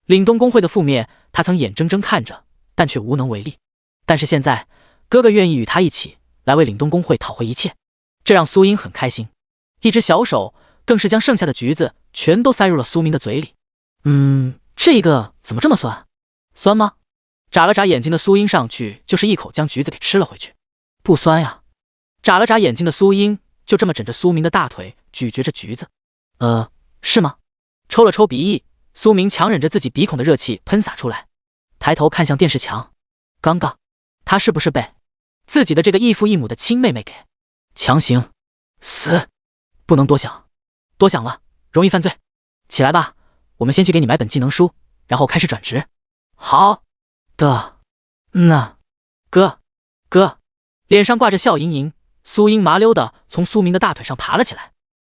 Speaker 1: 凛冬公会的覆灭，他曾眼睁睁看着，但却无能为力。但是现在，哥哥愿意与他一起来为凛冬公会讨回一切，这让苏英很开心。一只小手更是将剩下的橘子全都塞入了苏明的嘴里。这个怎么这么酸？酸吗？眨了眨眼睛的苏英上去就是一口将橘子给吃了回去。不酸呀。眨了眨眼睛的苏英就这么枕着苏明的大腿咀嚼着橘子。是吗？抽了抽鼻翼，苏明强忍着自己鼻孔的热气喷洒出来，抬头看向电视墙。刚刚他是不是被自己的这个异父异母的亲妹妹给强行死？不能多想，多想了容易犯罪。起来吧，我们先去给你买本技能书，然后开始转职。好的。哥，哥，脸上挂着笑盈盈，苏英麻溜的从苏明的大腿上爬了起来。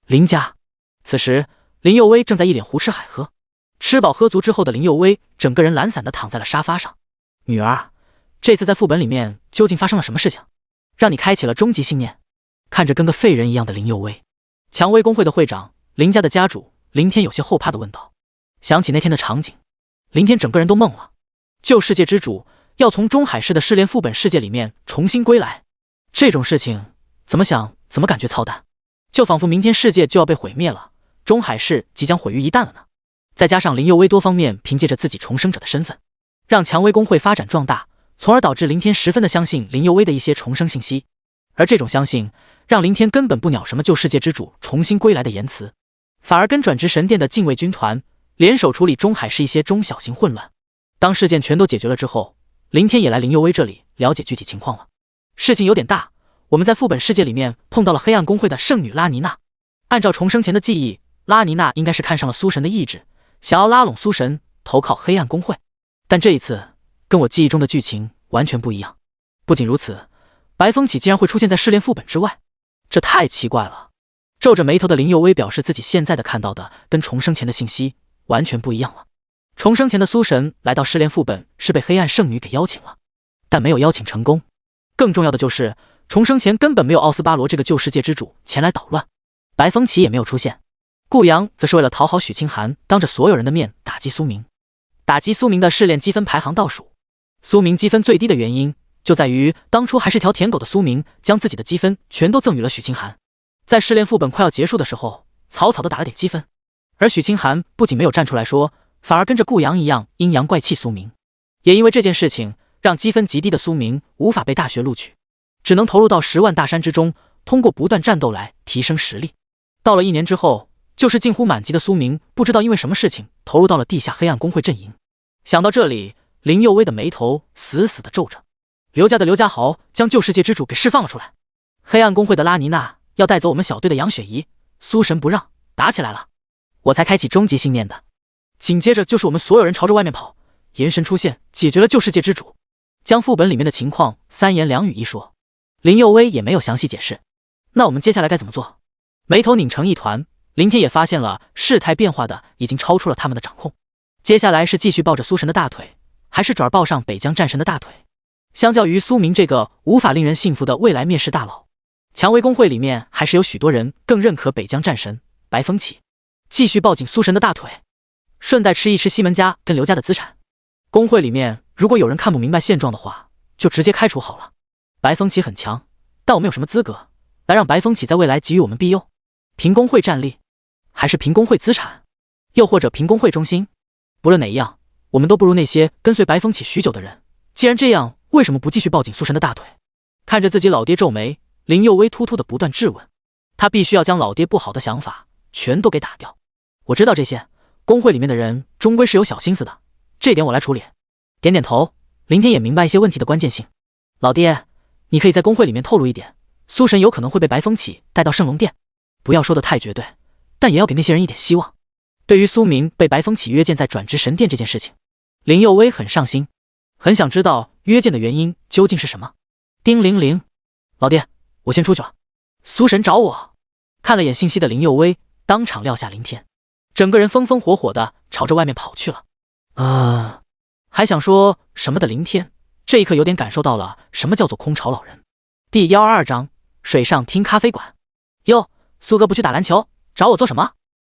Speaker 1: 林家，此时林佑威正在一脸胡吃海喝。吃饱喝足之后的林佑威整个人懒散的躺在了沙发上。女儿，这次在副本里面究竟发生了什么事情，让你开启了终极信念？看着跟个废人一样的林佑威，蔷薇公会的会长，林家的家主林天有些后怕的问道。想起那天的场景，林天整个人都懵了。旧世界之主要从中海市的试炼副本世界里面重新归来，这种事情怎么想怎么感觉操蛋，就仿佛明天世界就要被毁灭了，中海市即将毁于一旦了呢。再加上林佑威多方面凭借着自己重生者的身份，让蔷薇公会发展壮大，从而导致林天十分的相信林佑威的一些重生信息。而这种相信让林天根本不鸟什么旧世界之主重新归来的言辞，反而跟转职神殿的禁卫军团联手处理中海市一些中小型混乱。当事件全都解决了之后，林天也来林佑威这里了解具体情况了。事情有点大，我们在副本世界里面碰到了黑暗公会的圣女拉尼娜。按照重生前的记忆，拉尼娜应该是看上了苏神的意志，想要拉拢苏神投靠黑暗公会。但这一次跟我记忆中的剧情完全不一样。不仅如此，白风起竟然会出现在试炼副本之外，这太奇怪了。皱着眉头的林佑威表示自己现在的看到的跟重生前的信息完全不一样了。重生前的苏神来到试炼副本是被黑暗圣女给邀请了，但没有邀请成功。更重要的就是重生前根本没有奥斯巴罗这个旧世界之主前来捣乱，白风起也没有出现。顾阳则是为了讨好许清寒，当着所有人的面打击苏明。打击苏明的试炼积分排行倒数，苏明积分最低的原因就在于当初还是条舔狗的苏明将自己的积分全都赠予了许清寒，在试炼副本快要结束的时候草草的打了点积分。而许清寒不仅没有站出来说，反而跟着顾阳一样阴阳怪气苏明。也因为这件事情，让积分极低的苏明无法被大学录取，只能投入到10万大山之中，通过不断战斗来提升实力。到了1年之后，就是近乎满级的苏明不知道因为什么事情投入到了地下黑暗公会阵营。想到这里，林佑威的眉头死死的皱着。刘家的刘家豪将旧世界之主给释放了出来，黑暗公会的拉尼娜要带走我们小队的杨雪怡，苏神不让，打起来了。我才开启终极信念的。紧接着就是我们所有人朝着外面跑，炎神出现解决了旧世界之主，将副本里面的情况三言两语一说。林佑威也没有详细解释。那我们接下来该怎么做？眉头拧成一团，林天也发现了事态变化的已经超出了他们的掌控。接下来是继续抱着苏神的大腿，还是转抱上北疆战神的大腿？相较于苏明这个无法令人信服的未来灭世大佬，蔷薇公会里面还是有许多人更认可北疆战神白风起。继续抱紧苏神的大腿，顺带吃一吃西门家跟刘家的资产。公会里面如果有人看不明白现状的话，就直接开除好了。白风起很强，但我们有什么资格来让白风起在未来给予我们庇佑？凭公会战力，还是凭公会资产，又或者凭公会忠心？不论哪一样，我们都不如那些跟随白风起许久的人。既然这样，为什么不继续抱紧苏神的大腿？看着自己老爹皱眉，林佑威突突的不断质问。他必须要将老爹不好的想法全都给打掉。我知道这些，公会里面的人终归是有小心思的，这点我来处理。点点头，林天也明白一些问题的关键性。老爹，你可以在公会里面透露一点，苏神有可能会被白风起带到圣龙殿，不要说的太绝对，但也要给那些人一点希望。对于苏明被白风起约见在转职神殿这件事情，林佑威很上心，很想知道约见的原因究竟是什么。叮铃铃，老爹，我先出去了。苏神找我。看了眼信息的林佑威当场撂下林天，整个人风风火火的朝着外面跑去了。还想说什么的林天，这一刻有点感受到了什么叫做空巢老人。第122章水上厅咖啡馆。哟，苏哥不去打篮球，找我做什么？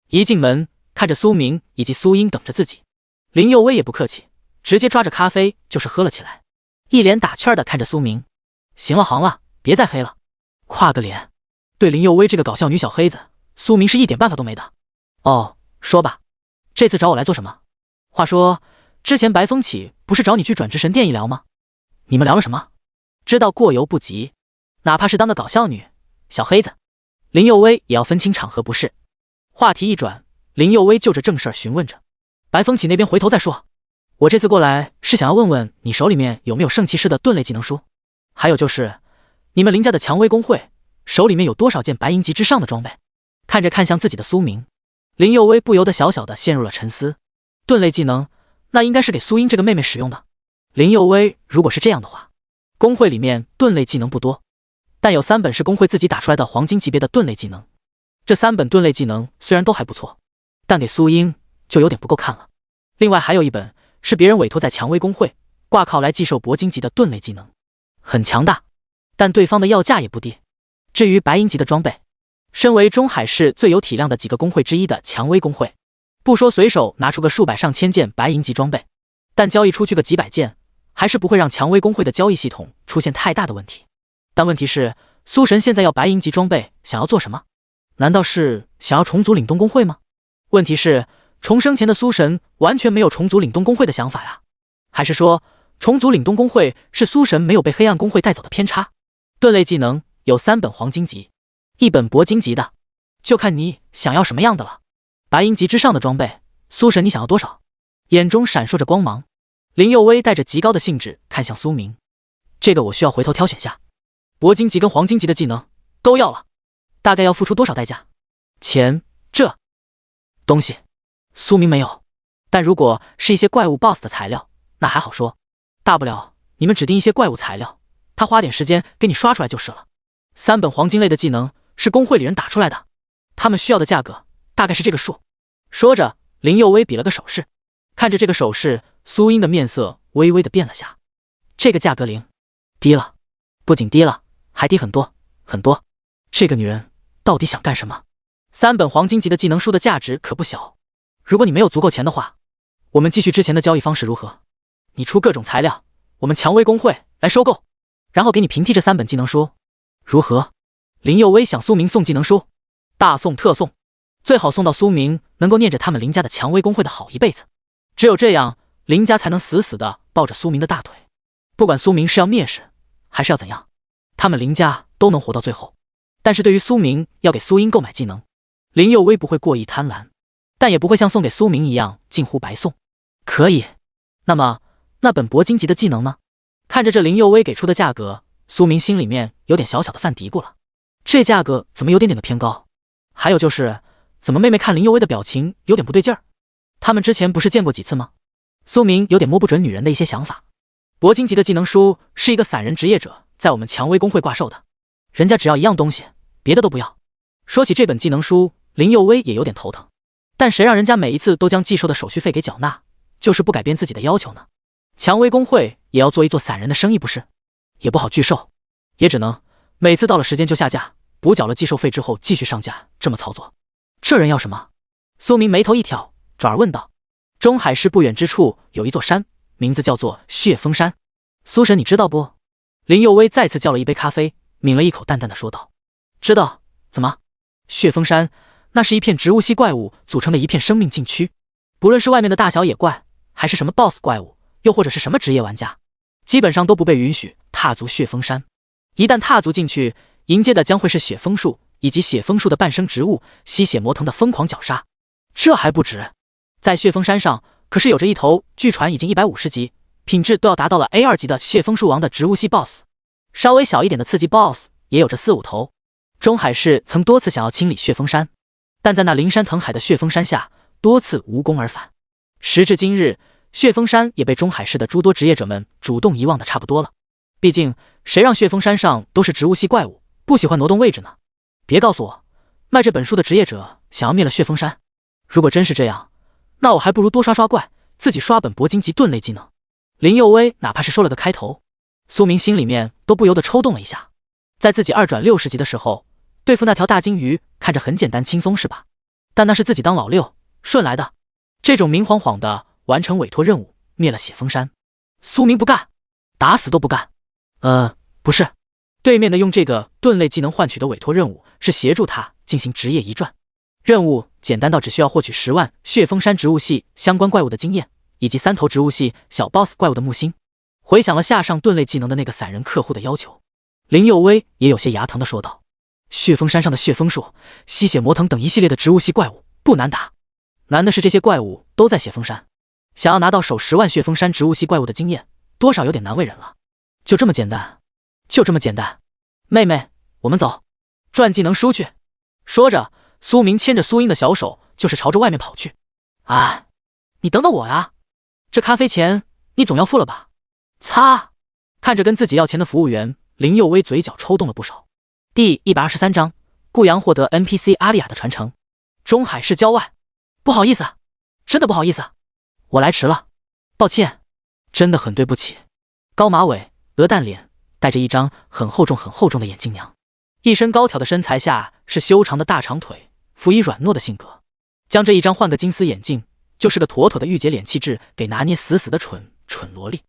Speaker 1: 一进门，看着苏明以及苏英等着自己，林佑威也不客气，直接抓着咖啡就是喝了起来，一脸打趣的看着苏明。行了，别再黑了。跨个脸。对林佑威这个搞笑女小黑子，苏明是一点办法都没的。哦，说吧，这次找我来做什么？话说，之前白风起不是找你去转职神殿一聊吗？你们聊了什么？知道过犹不及，哪怕是当个搞笑女小黑子，林佑威也要分清场合不是？话题一转，林佑威就着正事询问着。白风起那边回头再说。我这次过来是想要问问你手里面有没有圣骑士的盾类技能书，还有就是你们林家的蔷薇公会手里面有多少件白银级之上的装备？看着看向自己的苏明，林佑威不由得小小的陷入了沉思。盾类技能，那应该是给苏英这个妹妹使用的。林佑威如果是这样的话，工会里面盾类技能不多，但有3本是工会自己打出来的黄金级别的盾类技能。这3本盾类技能虽然都还不错，但给苏英就有点不够看了。另外还有1本是别人委托在蔷薇工会挂靠来寄售铂金级的盾类技能，很强大，但对方的要价也不低。至于白银级的装备，身为中海市最有体量的几个工会之一的蔷薇工会，不说随手拿出个数百上千件白银级装备，但交易出去个几百件，还是不会让蔷薇工会的交易系统出现太大的问题。但问题是，苏神现在要白银级装备，想要做什么？难道是想要重组凛冬工会吗？问题是，重生前的苏神完全没有重组凛冬工会的想法呀。还是说，重组凛冬工会是苏神没有被黑暗工会带走的偏差？盾类技能有3本黄金级，1本铂金级的，就看你想要什么样的了。白银级之上的装备，苏神你想要多少？眼中闪烁着光芒，林佑威带着极高的兴致看向苏明。这个我需要回头挑选下，铂金级跟黄金级的技能都要了，大概要付出多少代价？钱，这东西苏明没有，但如果是一些怪物 BOSS 的材料，那还好说，大不了你们指定一些怪物材料，他花点时间给你刷出来就是了。3本黄金类的技能是工会里人打出来的，他们需要的价格大概是这个数。说着，林佑威比了个手势。看着这个手势，苏英的面色微微的变了下。这个价格低了，不仅低了，还低很多很多。这个女人到底想干什么？3本黄金级的技能书的价值可不小。如果你没有足够钱的话，我们继续之前的交易方式如何？你出各种材料，我们蔷薇工会来收购，然后给你平替这3本技能书，如何？林佑威向苏明送技能书，大送特送，最好送到苏明能够念着他们林家的蔷薇工会的好一辈子。只有这样，林家才能死死的抱着苏明的大腿。不管苏明是要灭世，还是要怎样，他们林家都能活到最后。但是对于苏明要给苏英购买技能，林佑威不会过于贪婪，但也不会像送给苏明一样近乎白送。可以，那么那本铂金级的技能呢？看着这林佑威给出的价格，苏明心里面有点小小的犯嘀咕了，这价格怎么有点点的偏高？还有就是，怎么妹妹看林佑威的表情有点不对劲儿？他们之前不是见过几次吗？苏明有点摸不准女人的一些想法。铂金级的技能书是一个散人职业者在我们蔷薇工会挂售的，人家只要一样东西，别的都不要。说起这本技能书，林佑威也有点头疼，但谁让人家每一次都将寄售的手续费给缴纳，就是不改变自己的要求呢？蔷薇工会也要做一做散人的生意不是？也不好拒售，也只能每次到了时间就下架，补缴了寄售费之后继续上架，这么操作。这人要什么？苏明眉头一挑，转而问道。中海市不远之处有一座山，名字叫做血峰山。苏神你知道不？林佑威再次叫了一杯咖啡，抿了一口，淡淡的说道。知道。怎么？血峰山那是一片植物系怪物组成的一片生命禁区，不论是外面的大小野怪，还是什么 BOSS 怪物，又或者是什么职业玩家，基本上都不被允许踏足血峰山。一旦踏足进去，迎接的将会是血枫树以及血枫树的半生植物吸血魔藤的疯狂绞杀。这还不止，在血峰山上可是有着一头据传已经150级，品质都要达到了 A2 级的血枫树王的植物系 BOSS， 稍微小一点的次级 BOSS 也有着4、5头。中海市曾多次想要清理血峰山，但在那灵山腾海的血峰山下多次无功而返。时至今日，血峰山也被中海市的诸多职业者们主动遗忘的差不多了。毕竟谁让血峰山上都是植物系怪物，不喜欢挪动位置呢？别告诉我卖这本书的职业者想要灭了血峰山，如果真是这样，那我还不如多刷刷怪，自己刷本铂金级盾类技能。林佑威哪怕是收了个开头，苏明心里面都不由得抽动了一下。在自己2转60级的时候，对付那条大金鱼看着很简单轻松是吧？但那是自己当老六顺来的，这种明晃晃的完成委托任务，灭了血峰山，苏明不干，打死都不干。不是，对面的用这个盾类技能换取的委托任务是协助他进行职业移转，任务简单到只需要获取10万血峰山植物系相关怪物的经验，以及3头植物系小 BOSS 怪物的木星。回想了下上盾类技能的那个散人客户的要求，林佑威也有些牙疼的说道：血峰山上的血枫树、吸血魔藤等一系列的植物系怪物不难打，难的是这些怪物都在血峰山，想要拿到手10万血峰山植物系怪物的经验，多少有点难为人了。就这么简单，就这么简单。妹妹，我们走，转技能书去。说着，苏明牵着苏英的小手就是朝着外面跑去。哎，你等等我呀，这咖啡钱你总要付了吧？擦！看着跟自己要钱的服务员，林佑威嘴角抽动了不少。第123章，顾阳获得 NPC 阿丽亚的传承。中海市郊外，不好意思，真的不好意思，我来迟了，抱歉，真的很对不起。高马尾，鹅蛋脸，戴着一张很厚重的眼镜娘，一身高挑的身材下是修长的大长腿，辅以软糯的性格，将这一张换个金丝眼镜，就是个妥妥的御姐脸气质给拿捏死死的蠢萝莉。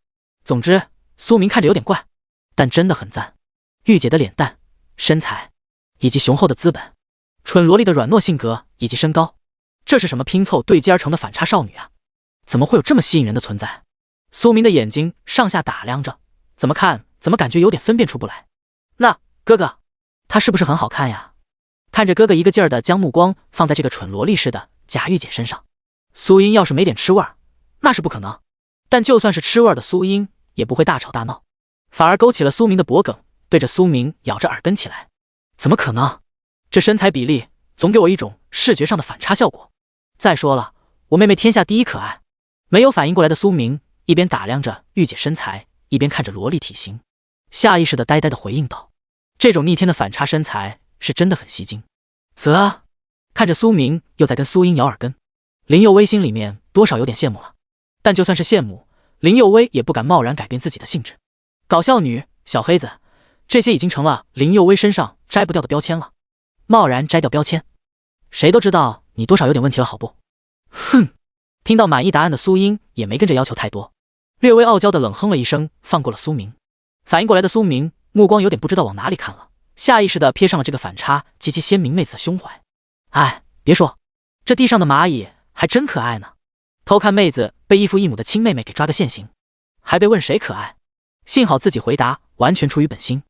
Speaker 1: 总之，苏明看着有点怪，但真的很赞。御姐的脸蛋、身材以及雄厚的资本，蠢萝莉的软糯性格以及身高，这是什么拼凑对接而成的反差少女啊？怎么会有这么吸引人的存在？苏明的眼睛上下打量着，怎么看怎么感觉有点分辨出不来。那哥哥，她是不是很好看呀？看着哥哥一个劲儿的将目光放在这个蠢萝莉似的贾玉姐身上，苏音要是没点吃味儿，那是不可能。但就算是吃味儿的苏音，也不会大吵大闹，反而勾起了苏明的脖梗，对着苏明咬着耳根起来。怎么可能？这身材比例总给我一种视觉上的反差效果。再说了，我妹妹天下第一可爱。没有反应过来的苏明一边打量着御姐身材，一边看着萝莉体型，下意识的呆呆的回应道：这种逆天的反差身材是真的很吸睛。啧，看着苏明又在跟苏音咬耳根，林佑威心里面多少有点羡慕了。但就算是羡慕，林佑威也不敢贸然改变自己的性质。搞笑女、小黑子，这些已经成了林佑威身上摘不掉的标签了。贸然摘掉标签，谁都知道你多少有点问题了，好不？哼！听到满意答案的苏音也没跟着要求太多，略微傲娇的冷哼了一声，放过了苏明。反应过来的苏明目光有点不知道往哪里看了，下意识的瞥上了这个反差极其鲜明妹子的胸怀。哎，别说，这地上的蚂蚁还真可爱呢。偷看妹子被异父异母的亲妹妹给抓个现行，还被问谁可爱，幸好自己回答完全出于本心，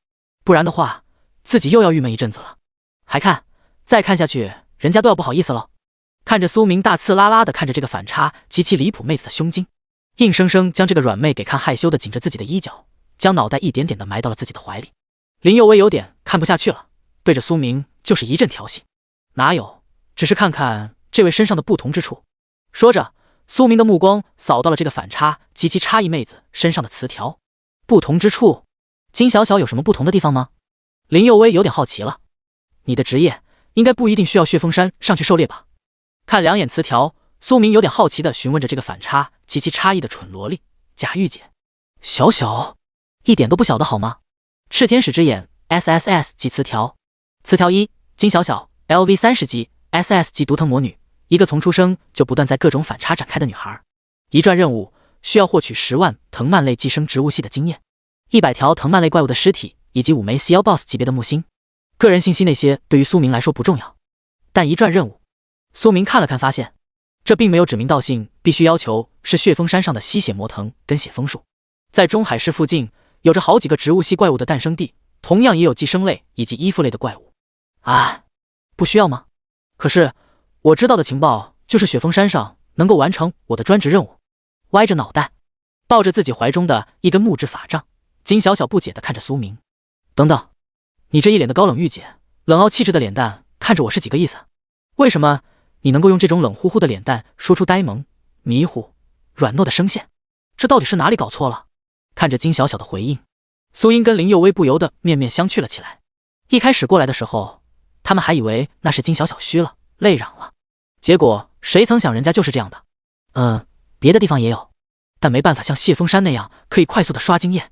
Speaker 1: 不然的话自己又要郁闷一阵子了。还看，再看下去人家都要不好意思了。看着苏明大刺啦啦的看着这个反差极其离谱妹子的胸襟，硬生生将这个软妹给看害羞的紧着自己的衣角，将脑袋一点点的埋到了自己的怀里。林佑威有点看不下去了，对着苏明就是一阵调戏。哪有，只是看看这位身上的不同之处。说着，苏明的目光扫到了这个反差极其差异妹子身上的词条。不同之处？金小小有什么不同的地方吗？林佑威有点好奇了。你的职业应该不一定需要血峰山上去狩猎吧？看两眼词条，苏明有点好奇地询问着这个反差极其差异的蠢萝莉贾玉姐。小小一点都不小的好吗？赤天使之眼 SSS 级词条。词条1，金小小 LV 30级 SS 级毒藤魔女，一个从出生就不断在各种反差展开的女孩。一传任务需要获取10万藤蔓类寄生植物系的经验，100条藤蔓类怪物的尸体，以及5枚 CL Boss 级别的木星。个人信息那些对于苏明来说不重要，但一传任务，苏明看了看，发现这并没有指名道姓必须要求是血峰山上的吸血魔藤跟血枫树。在中海市附近有着好几个植物系怪物的诞生地，同样也有寄生类以及依附类的怪物。哎，不需要吗？可是我知道的情报就是血峰山上能够完成我的专职任务。歪着脑袋抱着自己怀中的一根木质法杖，金小小不解地看着苏明。等等，你这一脸的高冷御姐，冷傲气质的脸蛋看着我是几个意思？为什么你能够用这种冷乎乎的脸蛋说出呆萌、迷糊、软糯的声线？这到底是哪里搞错了？看着金小小的回应，苏英跟林佑威不由得面面相觑了起来。一开始过来的时候，他们还以为那是金小小虚了，泪嚷了，结果谁曾想人家就是这样的。别的地方也有，但没办法像谢峰山那样可以快速的刷经验，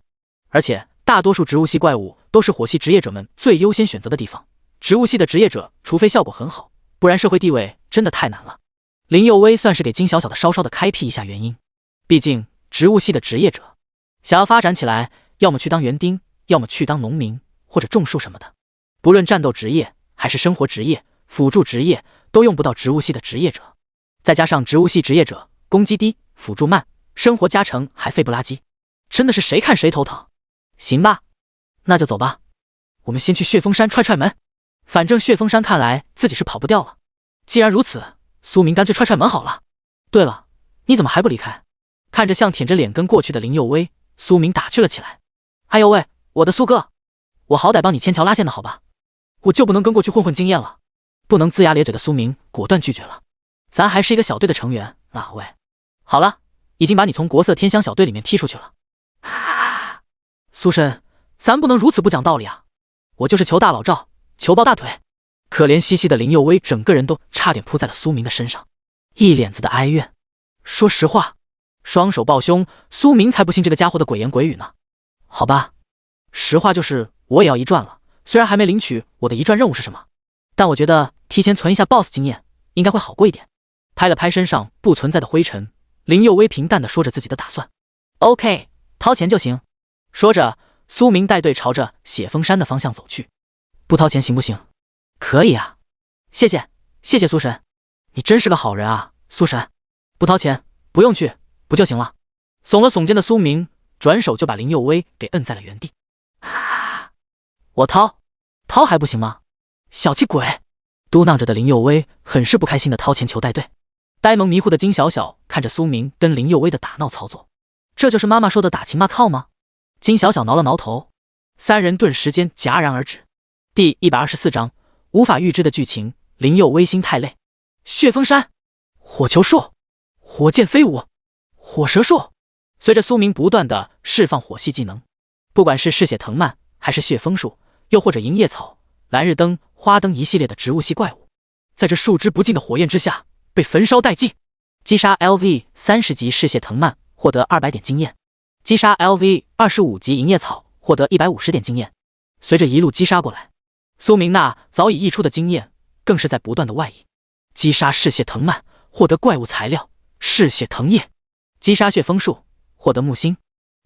Speaker 1: 而且大多数植物系怪物都是火系职业者们最优先选择的地方，植物系的职业者除非效果很好，不然社会地位真的太难了。林佑威算是给金小小的稍稍的开辟一下原因，毕竟植物系的职业者想要发展起来，要么去当园丁，要么去当农民或者种树什么的，不论战斗职业还是生活职业、辅助职业都用不到植物系的职业者，再加上植物系职业者攻击低、辅助慢，生活加成还废不拉几，真的是谁看谁头疼。行吧，那就走吧，我们先去血峰山踹踹门，反正血峰山看来自己是跑不掉了。既然如此，苏明干脆踹踹门好了。对了，你怎么还不离开？看着像舔着脸跟过去的林佑威，苏明打趣了起来。哎呦喂，我的苏哥，我好歹帮你牵桥拉线的好吧，我就不能跟过去混混经验了？不能龇牙咧嘴的苏明果断拒绝了。咱还是一个小队的成员啊，喂，好了，已经把你从国色天香小队里面踢出去了。苏神，咱不能如此不讲道理啊！我就是求大老赵，求抱大腿。可怜兮兮的林佑威整个人都差点扑在了苏明的身上，一脸子的哀怨。说实话，双手抱胸，苏明才不信这个家伙的鬼言鬼语呢。好吧，实话就是我也要一转了，虽然还没领取我的一转任务是什么，但我觉得提前存一下 BOSS 经验应该会好过一点。拍了拍身上不存在的灰尘，林佑威平淡地说着自己的打算。OK， 掏钱就行。说着，苏明带队朝着血峰山的方向走去。不掏钱行不行？可以啊，谢谢苏神，你真是个好人啊，苏神。不掏钱，不用去，不就行了？耸了耸肩的苏明转手就把林佑威给摁在了原地。啊！我掏还不行吗？小气鬼！嘟囔着的林佑威很是不开心的掏钱求带队。呆萌迷糊的金小小看着苏明跟林佑威的打闹操作，这就是妈妈说的打情骂俏吗？金小小挠了挠头，三人顿时间戛然而止。第124章无法预知的剧情。林佑威心太累。血峰山，火球术，火箭飞舞，火蛇术。随着苏明不断的释放火系技能，不管是嗜血藤蔓还是血枫树，又或者银叶草、蓝日灯、花灯一系列的植物系怪物，在这数之不尽的火焰之下被焚烧殆尽。击杀 LV 30级嗜血藤蔓获得200点经验，击杀 LV 25级银叶草获得150点经验。随着一路击杀过来，苏明那早已溢出的经验更是在不断的外溢。击杀嗜血藤蔓获得怪物材料嗜血藤叶，击杀血枫树获得木星，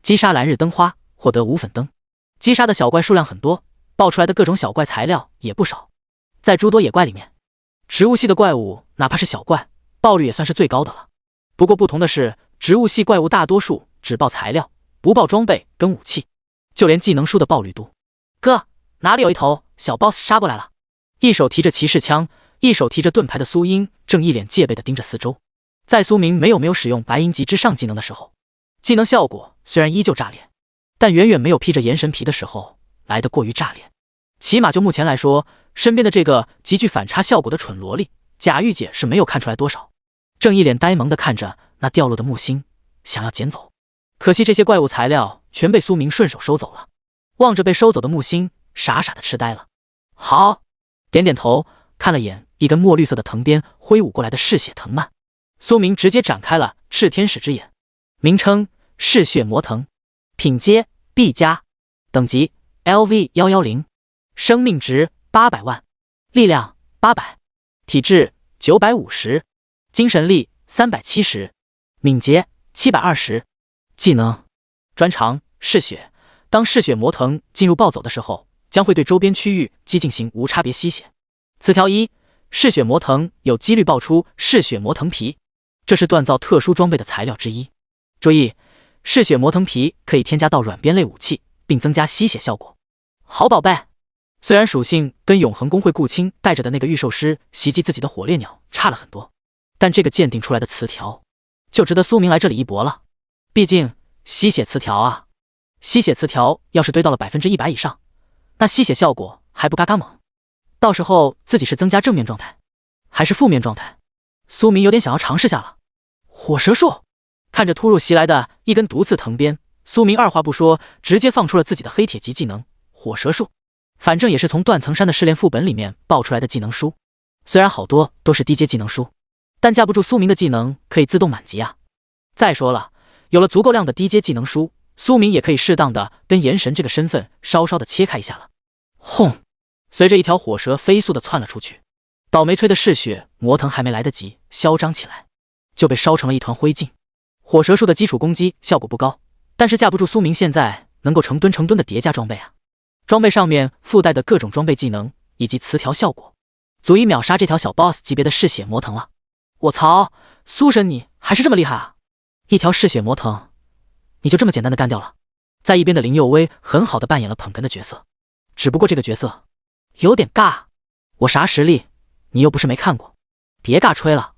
Speaker 1: 击杀蓝日灯花获得无粉灯。击杀的小怪数量很多，爆出来的各种小怪材料也不少。在诸多野怪里面，植物系的怪物哪怕是小怪，爆率也算是最高的了。不过不同的是，植物系怪物大多数只爆材料，不爆装备跟武器，就连技能书的爆率度。哥，哪里有一头小 boss 杀过来了？一手提着骑士枪，一手提着盾牌的苏英正一脸戒备地盯着四周。在苏明没有使用白银级之上技能的时候，技能效果虽然依旧炸裂，但远远没有披着炎神皮的时候来得过于炸裂。起码就目前来说，身边的这个极具反差效果的蠢萝莉贾玉姐是没有看出来多少，正一脸呆萌地看着那掉落的木星，想要捡走。可惜这些怪物材料全被苏明顺手收走了。望着被收走的木星，傻傻的痴呆了。好，点点头，看了眼一根墨绿色的藤鞭挥舞过来的嗜血藤蔓，苏明直接展开了炽天使之眼。名称：嗜血魔藤，品阶 B+，等级 LV110，生命值800万，力量800，体质950，精神力370，敏捷720。技能：专长嗜血。当嗜血魔藤进入暴走的时候，将会对周边区域进行无差别吸血。词条1：嗜血魔藤有几率爆出嗜血魔藤皮，这是锻造特殊装备的材料之一。注意，嗜血魔藤皮可以添加到软鞭类武器，并增加吸血效果。好宝贝，虽然属性跟永恒公会顾青带着的那个御兽师袭击自己的火烈鸟差了很多，但这个鉴定出来的词条就值得苏明来这里一搏了。毕竟吸血词条啊，吸血词条要是堆到了100%以上，那吸血效果还不嘎嘎猛。到时候自己是增加正面状态还是负面状态，苏明有点想要尝试下了。火蛇术，看着突如袭来的一根毒刺藤鞭，苏明二话不说直接放出了自己的黑铁级技能火蛇术。反正也是从断层山的试炼副本里面爆出来的技能书，虽然好多都是低阶技能书，但架不住苏明的技能可以自动满级啊。再说了，有了足够量的低阶技能书，苏明也可以适当的跟炎神这个身份稍稍的切开一下了。轰！随着一条火蛇飞速的窜了出去，倒霉催的嗜血魔藤还没来得及嚣张起来，就被烧成了一团灰烬。火蛇术的基础攻击效果不高，但是架不住苏明现在能够成吨的叠加装备啊。装备上面附带的各种装备技能以及词条效果，足以秒杀这条小 boss 级别的嗜血魔藤了。我操，苏神你还是这么厉害啊！一条嗜血魔藤你就这么简单的干掉了。在一边的林佑威很好的扮演了捧哏的角色，只不过这个角色有点尬。我啥实力你又不是没看过，别尬吹了。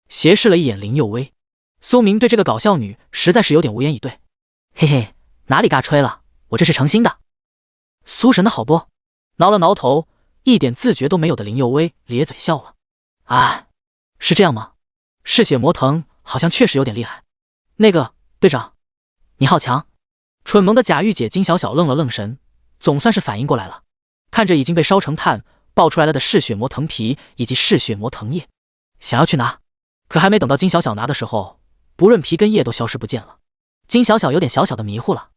Speaker 1: 斜视了一眼林佑威，苏明对这个搞笑女实在是有点无言以对。嘿嘿，哪里尬吹了，我这是诚心的。苏神的好不？挠了挠头，一点自觉都没有的林佑威咧嘴笑了。哎，是这样吗？嗜血魔藤好像确实有点厉害。那个队长，你好强。蠢萌的贾玉姐金小小愣了愣神，总算是反应过来了，看着已经被烧成炭爆出来了的嗜血魔藤皮以及嗜血魔藤叶，想要去拿，可还没等到金小小拿的时候，不论皮跟叶都消失不见了。金小小有点小小的迷糊了，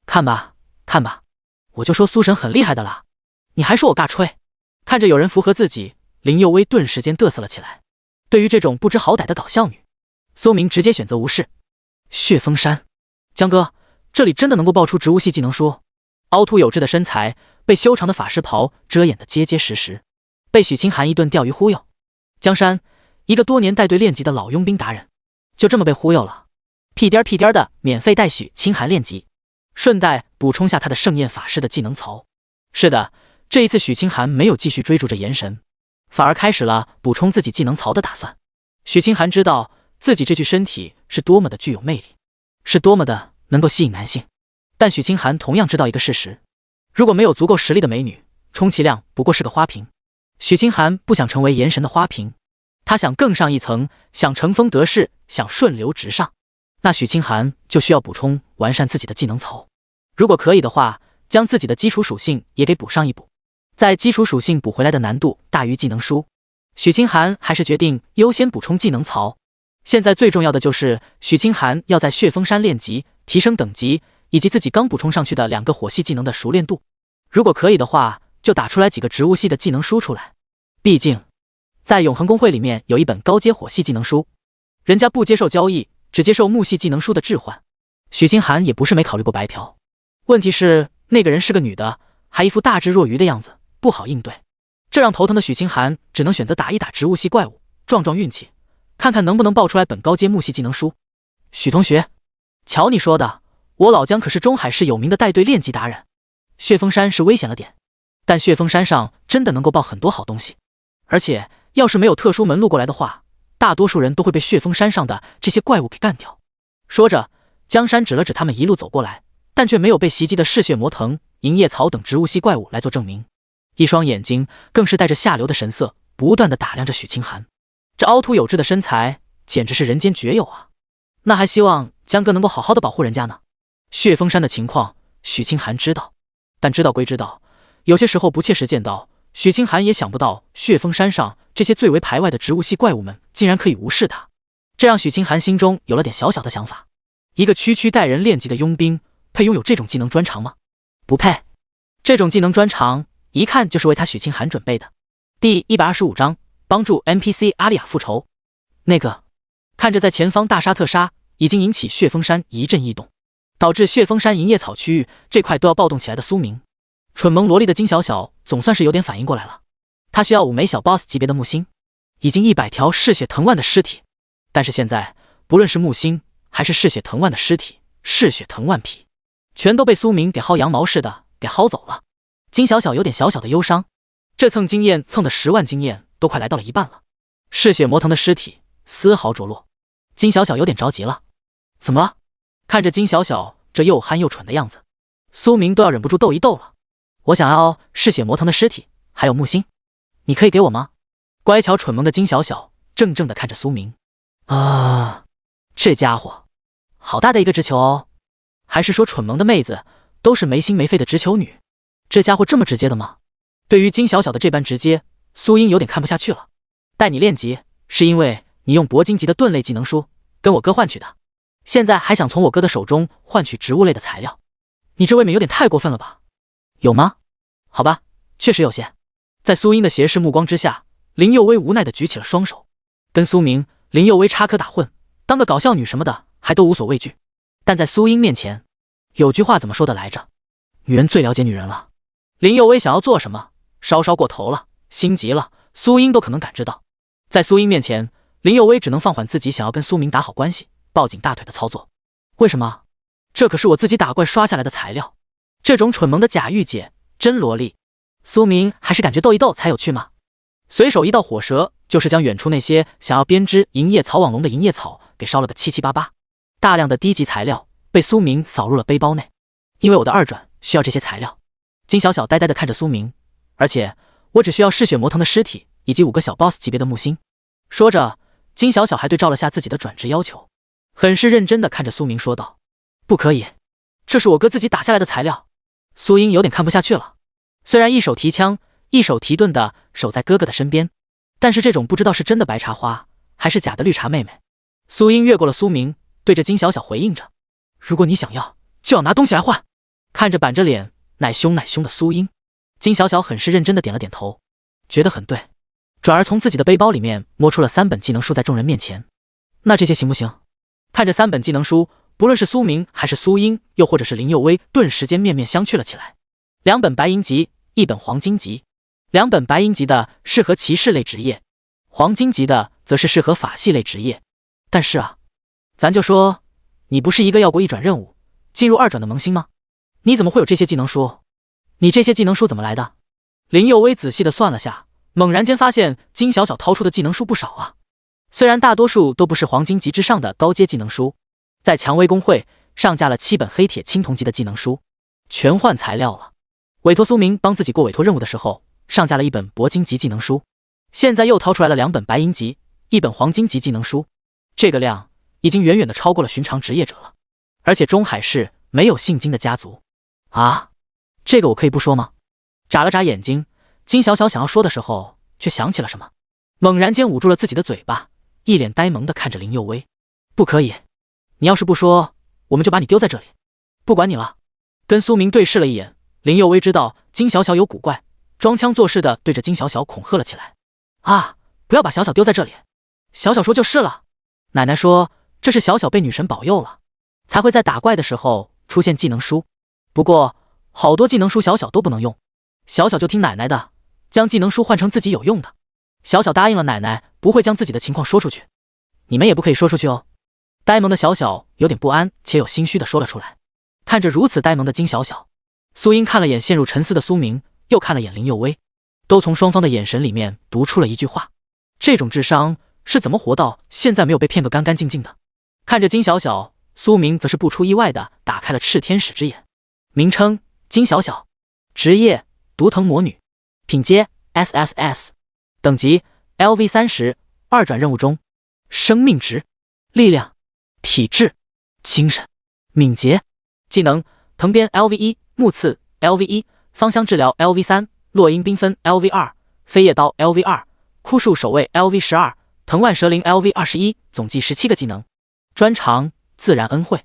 Speaker 1: 看吧看吧，我就说苏神很厉害的啦，你还说我尬吹。看着有人附和自己，林佑薇顿时间嘚瑟了起来。对于这种不知好歹的搞笑女，苏明直接选择无视。血峰山，江哥，这里真的能够爆出植物系技能书？凹凸有致的身材被修长的法师袍遮掩得结结实实，被许清寒一顿钓鱼忽悠。江山，一个多年带队练级的老佣兵达人，就这么被忽悠了？屁颠儿屁颠儿的免费带许清寒练级，顺带补充下他的盛宴法师的技能槽。是的，这一次许清寒没有继续追逐着炎神，反而开始了补充自己技能槽的打算。许清寒知道自己这具身体是多么的具有魅力，是多么的能够吸引男性，但许清寒同样知道一个事实，如果没有足够实力的美女，充其量不过是个花瓶。许清寒不想成为炎神的花瓶，他想更上一层，想乘风得势，想顺流直上。那许清寒就需要补充完善自己的技能槽，如果可以的话，将自己的基础属性也给补上一补。在基础属性补回来的难度大于技能书，许清寒还是决定优先补充技能槽。现在最重要的就是许清寒要在血峰山练级，提升等级，以及自己刚补充上去的2个火系技能的熟练度。如果可以的话，就打出来几个植物系的技能书出来。毕竟在永恒公会里面有一本高阶火系技能书，人家不接受交易，只接受木系技能书的置换。许清寒也不是没考虑过白嫖，问题是那个人是个女的，还一副大智若愚的样子，不好应对。这让头疼的许清寒只能选择打一打植物系怪物，撞撞运气，看看能不能爆出来本高阶木系技能书。许同学，瞧你说的，我老姜可是中海市有名的带队练级达人。血峰山是危险了点，但血峰山上真的能够爆很多好东西，而且要是没有特殊门路过来的话，大多数人都会被血峰山上的这些怪物给干掉。说着，江山指了指他们一路走过来，但却没有被袭击的嗜血魔藤、银叶草等植物系怪物来做证明，一双眼睛更是带着下流的神色，不断地打量着许清寒。这凹凸有致的身材简直是人间绝有啊！那还希望江哥能够好好的保护人家呢。血峰山的情况许清寒知道，但知道归知道，有些时候不切实见到，许清寒也想不到血峰山上这些最为排外的植物系怪物们竟然可以无视他，这让许清寒心中有了点小小的想法。一个区区带人练级的佣兵，配拥有这种技能专长吗？不配。这种技能专长一看就是为他许清寒准备的。第125章，帮助 NPC 阿丽亚复仇。那个看着在前方大杀特杀，已经引起血峰山一阵异动，导致血峰山银叶草区域这块都要暴动起来的苏明。蠢萌萝莉的金小小总算是有点反应过来了，他需要5枚小 boss 级别的木星，已经100条嗜血藤蔓的尸体，但是现在不论是木星还是嗜血藤蔓的尸体、嗜血藤蔓皮，全都被苏明给薅羊毛似的给薅走了。金小小有点小小的忧伤，这蹭经验蹭的10万经验都快来到了一半了，嗜血魔藤的尸体丝毫着落，金小小有点着急了。怎么了？看着金小小这又憨又蠢的样子，苏明都要忍不住逗一逗了。我想要嗜血魔藤的尸体，还有木星，你可以给我吗？乖巧蠢萌的金小小怔怔地看着苏明。啊，这家伙好大的一个直球哦！还是说蠢萌的妹子都是没心没肺的直球女？这家伙这么直接的吗？对于金小小的这般直接，苏英有点看不下去了。带你练级是因为你用铂金级的盾类技能书跟我哥换取的，现在还想从我哥的手中换取植物类的材料，你这未免有点太过分了吧？有吗？好吧，确实有些。在苏英的斜视目光之下，林佑薇无奈地举起了双手，跟苏明、林佑薇插科打诨，当个搞笑女什么的还都无所畏惧。但在苏英面前，有句话怎么说的来着？女人最了解女人了。林佑薇想要做什么，稍稍过头了，心急了，苏英都可能感知到。在苏英面前，林佑薇只能放缓自己想要跟苏明打好关系、抱紧大腿的操作。为什么？这可是我自己打怪刷下来的材料。这种蠢萌的假御姐真萝莉，苏明还是感觉逗一逗才有趣吗？随手一道火蛇，就是将远处那些想要编织银叶草网笼的银叶草给烧了个七七八八。大量的低级材料被苏明扫入了背包内，因为我的2转需要这些材料。金小小呆呆地看着苏明，而且我只需要嗜血魔藤的尸体以及5个小 boss 级别的木星。说着，金小小还对照了下自己的转职要求，很是认真地看着苏明说道：不可以，这是我哥自己打下来的材料。苏英有点看不下去了，虽然一手提枪，一手提盾的守在哥哥的身边，但是这种不知道是真的白茶花还是假的绿茶妹妹。苏英越过了苏明，对着金小小回应着：“如果你想要，就要拿东西来换。”看着板着脸奶凶奶凶的苏英，金小小很是认真的点了点头，觉得很对，转而从自己的背包里面摸出了3本技能书，在众人面前。那这些行不行？看着3本技能书，不论是苏明还是苏英，又或者是林佑威，顿时间面面相觑了起来。2本白银级，1本黄金级。2本白银级的适合骑士类职业，黄金级的则是适合法系类职业。但是啊，咱就说你不是一个要过1转任务进入2转的萌新吗？你怎么会有这些技能书？你这些技能书怎么来的？林佑威仔细的算了下，猛然间发现金小小掏出的技能书不少啊。虽然大多数都不是黄金级之上的高阶技能书，在蔷薇公会上架了7本黑铁青铜级的技能书，全换材料了。委托苏明帮自己过委托任务的时候，上架了1本铂金级技能书，现在又掏出来了2本白银级，1本黄金级技能书，这个量已经远远的超过了寻常职业者了。而且中海市没有姓金的家族啊，这个我可以不说吗？眨了眨眼睛，金小小想要说的时候，却想起了什么，猛然间捂住了自己的嘴巴，一脸呆萌的看着林佑威。不可以，你要是不说，我们就把你丢在这里，不管你了。跟苏明对视了一眼，林佑威知道金小小有古怪，装腔作势的对着金小小恐吓了起来。啊，不要把小小丢在这里。小小说就是了，奶奶说这是小小被女神保佑了，才会在打怪的时候出现技能书。不过好多技能书小小都不能用，小小就听奶奶的，将技能书换成自己有用的。小小答应了奶奶不会将自己的情况说出去，你们也不可以说出去哦。呆萌的小小有点不安且有心虚的说了出来。看着如此呆萌的金小小，苏英看了眼陷入沉思的苏明，又看了眼林佑威，都从双方的眼神里面读出了一句话：这种智商是怎么活到现在没有被骗个干干净净的？看着金小小，苏明则是不出意外的打开了炽天使之眼。名称：金小小，职业：毒藤魔女，品阶： SSS， 等级： LV30， 2转任务中。生命值：力量、体质、精神、敏捷。技能：藤鞭 LV1， 木刺 LV1， 芳香治疗 LV3， 落英缤纷 LV2， 飞叶刀 LV2， 枯树守卫 LV12， 藤蔓蛇灵 LV21， 总计17个技能。专长：自然恩惠，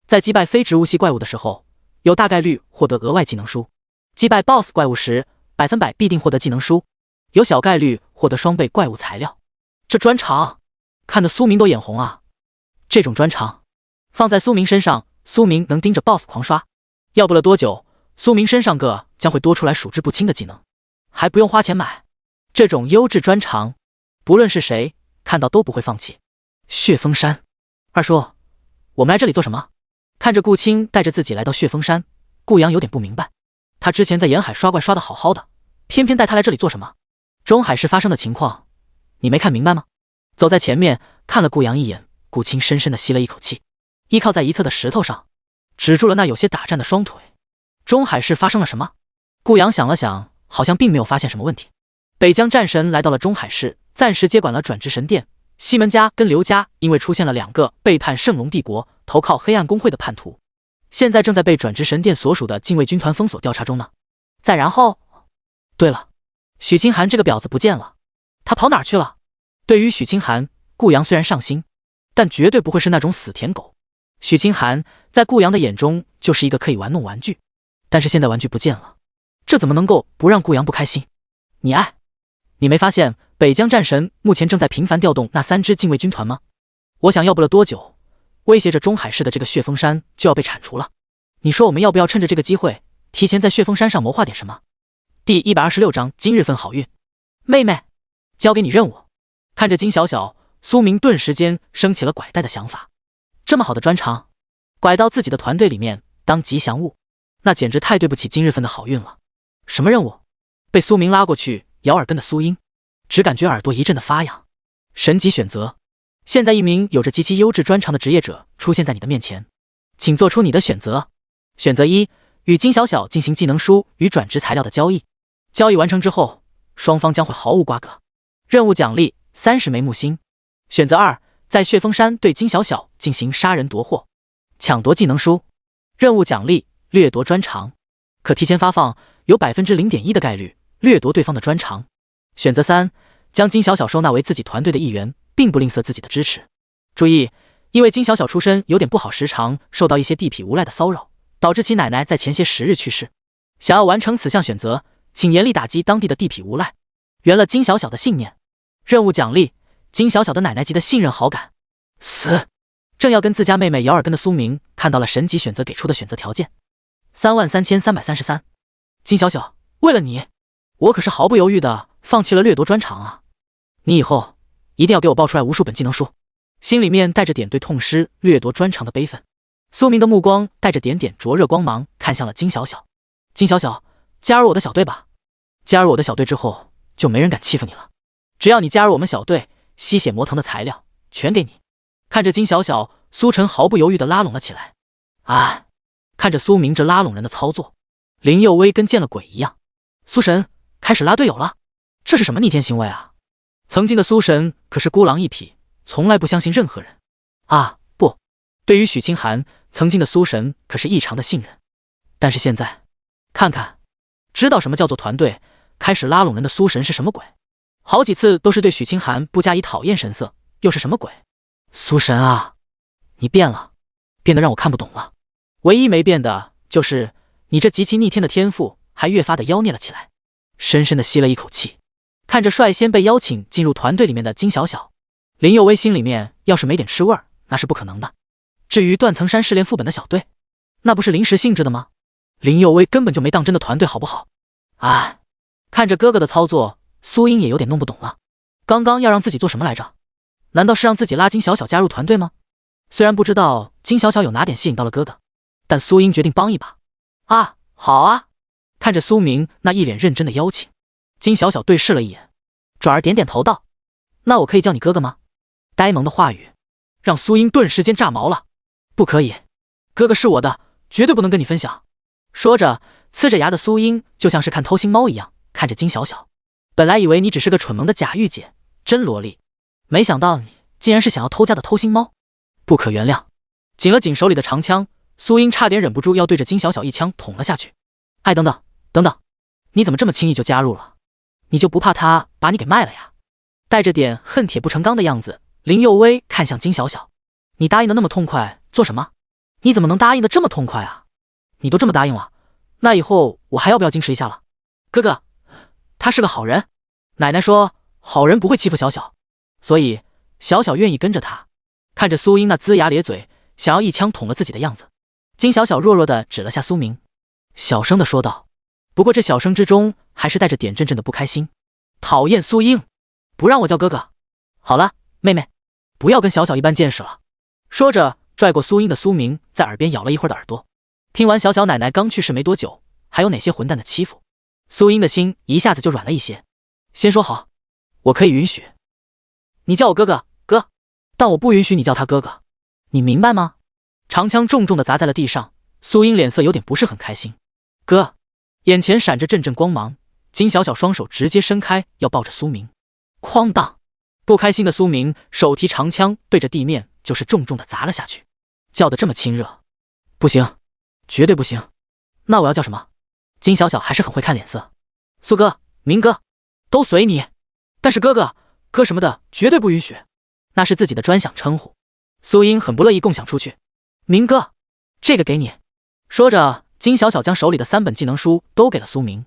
Speaker 1: 在击败非植物系怪物的时候，有大概率获得额外技能书；击败 BOSS 怪物时，100%必定获得技能书，有小概率获得双倍怪物材料。这专长看得苏明都眼红啊！这种专长放在苏明身上，苏明能盯着 BOSS 狂刷，要不了多久，苏明身上个将会多出来数之不清的技能，还不用花钱买。这种优质专长，不论是谁看到都不会放弃。血峰山，二叔，我们来这里做什么？看着顾青带着自己来到血峰山，顾阳有点不明白，他之前在沿海刷怪刷得好好的，偏偏带他来这里做什么？中海市发生的情况，你没看明白吗？走在前面看了顾阳一眼，顾青深深地吸了一口气，依靠在一侧的石头上，止住了那有些打颤的双腿。中海市发生了什么？顾阳想了想，好像并没有发现什么问题。北疆战神来到了中海市，暂时接管了转职神殿。西门家跟刘家因为出现了2个背叛圣龙帝国、投靠黑暗公会的叛徒，现在正在被转职神殿所属的禁卫军团封锁调查中呢。再然后，对了，许清寒这个婊子不见了，他跑哪儿去了？对于许清寒，顾阳虽然上心，但绝对不会是那种死舔狗。许清寒在顾阳的眼中就是一个可以玩弄玩具，但是现在玩具不见了，这怎么能够不让顾阳不开心？你没发现北疆战神目前正在频繁调动那3支禁卫军团吗？我想要不了多久，威胁着中海市的这个血峰山就要被铲除了。你说我们要不要趁着这个机会，提前在血峰山上谋划点什么？第126章今日份好运。妹妹，交给你任务。看着金小小，苏明顿时间升起了拐带的想法。这么好的专长，拐到自己的团队里面当吉祥物，那简直太对不起今日份的好运了。什么任务？被苏明拉过去咬耳根的苏英只感觉耳朵一阵的发痒。神级选择，现在一名有着极其优质专长的职业者出现在你的面前，请做出你的选择。选择1，与金小小进行技能书与转职材料的交易，交易完成之后，双方将会毫无瓜葛。任务奖励30枚木星。选择2，在血峰山对金小小进行杀人夺获，抢夺技能书。任务奖励：掠夺专长，可提前发放，有 0.1% 的概率掠夺对方的专长。选择3，将金小小收纳为自己团队的一员，并不吝啬自己的支持。注意，因为金小小出身有点不好，时常受到一些地痞无赖的骚扰，导致其奶奶在前些10日去世。想要完成此项选择，请严厉打击当地的地痞无赖，圆了金小小的信念。任务奖励：金小小的奶奶级的信任好感。死！正要跟自家妹妹咬耳根的苏明看到了神级选择给出的选择条件，33333。金小小，为了你，我可是毫不犹豫的放弃了掠夺专长啊！你以后一定要给我爆出来无数本技能书。心里面带着点对痛失掠夺专长的悲愤，苏明的目光带着点点灼热光芒看向了金小小。金小小，加入我的小队吧！加入我的小队之后，就没人敢欺负你了。只要你加入我们小队，吸血魔藤的材料全给你。看着金小小，苏晨毫不犹豫地拉拢了起来。啊！看着苏明这拉拢人的操作，林佑威跟见了鬼一样。苏神开始拉队友了，这是什么逆天行为啊？曾经的苏神可是孤狼一匹，从来不相信任何人啊！不，对于许清寒，曾经的苏神可是异常的信任。但是现在，看看，知道什么叫做团队，开始拉拢人的苏神是什么鬼？好几次都是对许清寒不加以讨厌神色，又是什么鬼？苏神啊，你变了，变得让我看不懂了。唯一没变的就是你这极其逆天的天赋还越发的妖孽了起来。深深的吸了一口气，看着率先被邀请进入团队里面的金小小，林佑威心里面要是没点吃味儿，那是不可能的。至于断层山试炼副本的小队，那不是临时性质的吗？林佑威根本就没当真的团队好不好？哎，看着哥哥的操作，苏英也有点弄不懂了。刚刚要让自己做什么来着？难道是让自己拉金小小加入团队吗？虽然不知道金小小有哪点吸引到了哥哥，但苏英决定帮一把。啊，好啊！看着苏明那一脸认真的邀请，金小小对视了一眼，转而点点头道：“那我可以叫你哥哥吗？”呆萌的话语让苏英顿时间炸毛了。不可以，哥哥是我的，绝对不能跟你分享。说着，呲着牙的苏英就像是看偷心猫一样看着金小小。本来以为你只是个蠢萌的假御姐，真萝莉，没想到你竟然是想要偷家的偷心猫，不可原谅！紧了紧手里的长枪，苏英差点忍不住要对着金小小一枪捅了下去。哎，等等等等，你怎么这么轻易就加入了？你就不怕他把你给卖了呀？带着点恨铁不成钢的样子，林佑威看向金小小：“你答应的那么痛快，做什么？你怎么能答应的这么痛快啊？你都这么答应了，那以后我还要不要矜持一下了？”哥哥，他是个好人，奶奶说好人不会欺负小小，所以小小愿意跟着他。看着苏英那龇牙咧嘴，想要一枪捅了自己的样子，金小小弱弱的指了下苏明，小声的说道。不过这小声之中还是带着点阵阵的不开心。讨厌苏英，不让我叫哥哥。好了，妹妹，不要跟小小一般见识了。说着，拽过苏英的苏明在耳边咬了一会儿的耳朵。听完小小奶奶刚去世没多久，还有哪些混蛋的欺负，苏英的心一下子就软了一些。先说好，我可以允许你叫我哥哥，哥，但我不允许你叫他哥哥，你明白吗？长枪重重的砸在了地上，苏英脸色有点不是很开心。哥，眼前闪着阵阵光芒，金小小双手直接伸开要抱着苏明，哐当！不开心的苏明手提长枪对着地面就是重重的砸了下去，叫得这么亲热，不行，绝对不行。那我要叫什么？金小小还是很会看脸色。苏哥、明哥，都随你，但是哥哥、哥什么的绝对不允许，那是自己的专享称呼。苏英很不乐意共享出去。明哥，这个给你。说着，金小小将手里的3本技能书都给了苏明。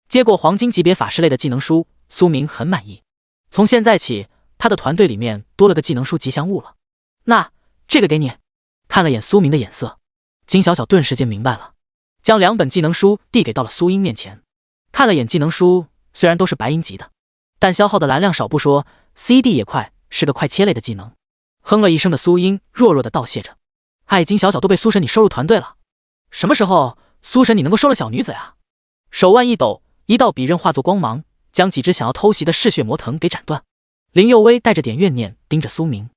Speaker 1: 接过黄金级别法师类的技能书，苏明很满意。从现在起，他的团队里面多了个技能书吉祥物了。那这个给你。看了眼苏明的眼色，金小小顿时间明白了，将2本技能书递给到了苏英面前。看了眼技能书，虽然都是白银级的，但消耗的蓝量少不说， CD 也快，是个快切类的技能。哼了一声的苏英弱弱的道谢着。哎，金小小都被苏神你收入团队了，什么时候苏神你能够收了小女子呀？手腕一抖，一道笔刃化作光芒，将几只想要偷袭的嗜血魔藤给斩断。林佑威带着点怨念盯着苏明。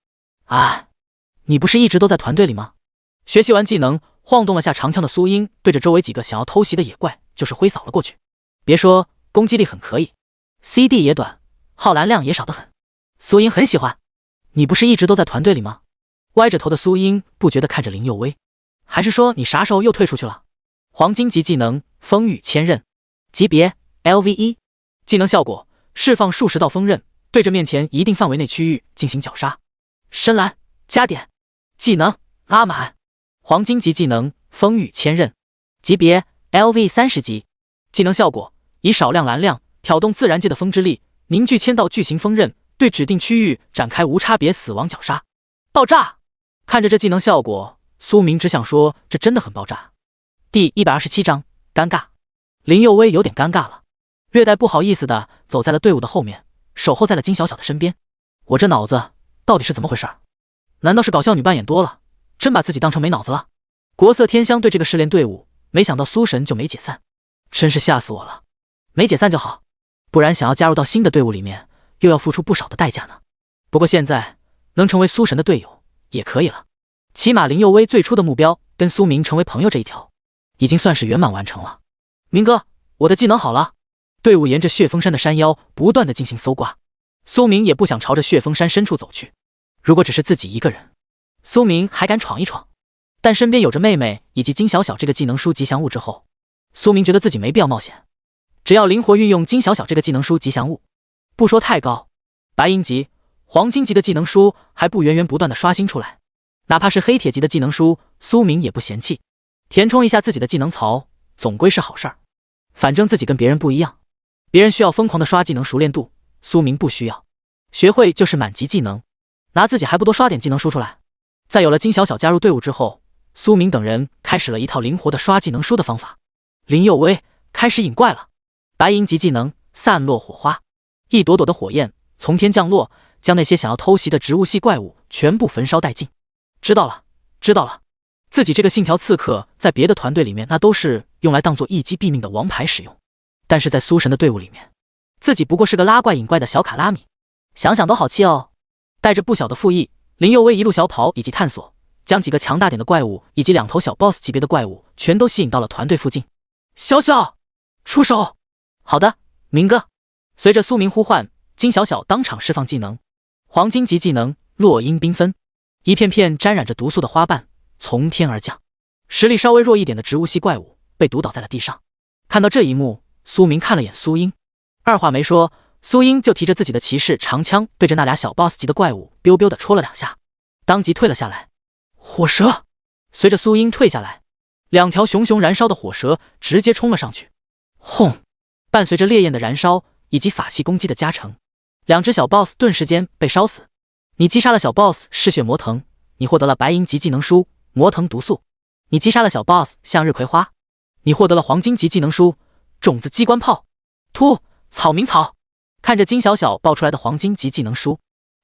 Speaker 1: 哎，你不是一直都在团队里吗？学习完技能，晃动了下长枪的苏英对着周围几个想要偷袭的野怪就是挥扫了过去。别说攻击力很可以， CD 也短，耗蓝量也少得很。苏英很喜欢。你不是一直都在团队里吗？歪着头的苏英不觉地看着林佑威。还是说你啥时候又退出去了？黄金级技能风雨千仞，级别 LV1，技能效果释放数十道锋刃，对着面前一定范围内区域进行绞杀。深蓝加点，技能拉满。黄金级技能风雨千仞，级别 LV30级，技能效果以少量蓝量挑动自然界的风之力，凝聚千道巨型锋刃，对指定区域展开无差别死亡绞杀。爆炸！看着这技能效果，苏明只想说这真的很爆炸。第127章尴尬。林佑威有点尴尬了，略带不好意思的走在了队伍的后面，守候在了金小小的身边。我这脑子到底是怎么回事？难道是搞笑女扮演多了，真把自己当成没脑子了？国色天香对这个失联队伍，没想到苏神就没解散，真是吓死我了。没解散就好，不然想要加入到新的队伍里面，又要付出不少的代价呢。不过现在能成为苏神的队友也可以了，起码林佑威最初的目标跟苏明成为朋友这一条，已经算是圆满完成了。明哥，我的技能好了。队伍沿着血峰山的山腰不断的进行搜刮，苏明也不想朝着血峰山深处走去。如果只是自己一个人，苏明还敢闯一闯，但身边有着妹妹以及金小小这个技能书吉祥物之后，苏明觉得自己没必要冒险。只要灵活运用金小小这个技能书吉祥物，不说太高，白银级、黄金级的技能书还不源源不断的刷新出来，哪怕是黑铁级的技能书，苏明也不嫌弃。填充一下自己的技能槽，总归是好事儿。反正自己跟别人不一样，别人需要疯狂的刷技能熟练度，苏明不需要，学会就是满级技能，拿自己还不多刷点技能书出来。在有了金小小加入队伍之后，苏明等人开始了一套灵活的刷技能书的方法。林佑威开始引怪了，白银级技能散落火花，一朵朵的火焰从天降落，将那些想要偷袭的植物系怪物全部焚烧殆尽。知道了，知道了。自己这个信条刺客在别的团队里面那都是用来当做一击毙命的王牌使用，但是在苏神的队伍里面，自己不过是个拉怪引怪的小卡拉米，想想都好气哦。带着不小的负意，林佑威一路小跑以及探索，将几个强大点的怪物以及2头小 BOSS 级别的怪物全都吸引到了团队附近。小小，出手！好的，明哥。随着苏明呼唤，金小小当场释放技能，黄金级技能落英缤纷，一片片沾染着毒素的花瓣从天而降，实力稍微弱一点的植物系怪物被毒倒在了地上。看到这一幕，苏明看了眼苏英，二话没说，苏英就提着自己的骑士长枪对着那俩小 BOSS 级的怪物 biu biu 的戳了2下，当即退了下来。火蛇！随着苏英退下来，2条熊熊燃烧的火蛇直接冲了上去。轰！伴随着烈焰的燃烧以及法系攻击的加成，2只小 BOSS 顿时间被烧死。你击杀了小 BOSS 嗜血魔藤，你获得了白银级技能书魔藤毒素。你击杀了小 BOSS 向日葵花，你获得了黄金级技能书种子机关炮。突草鸣草。看着金小小爆出来的黄金级技能书，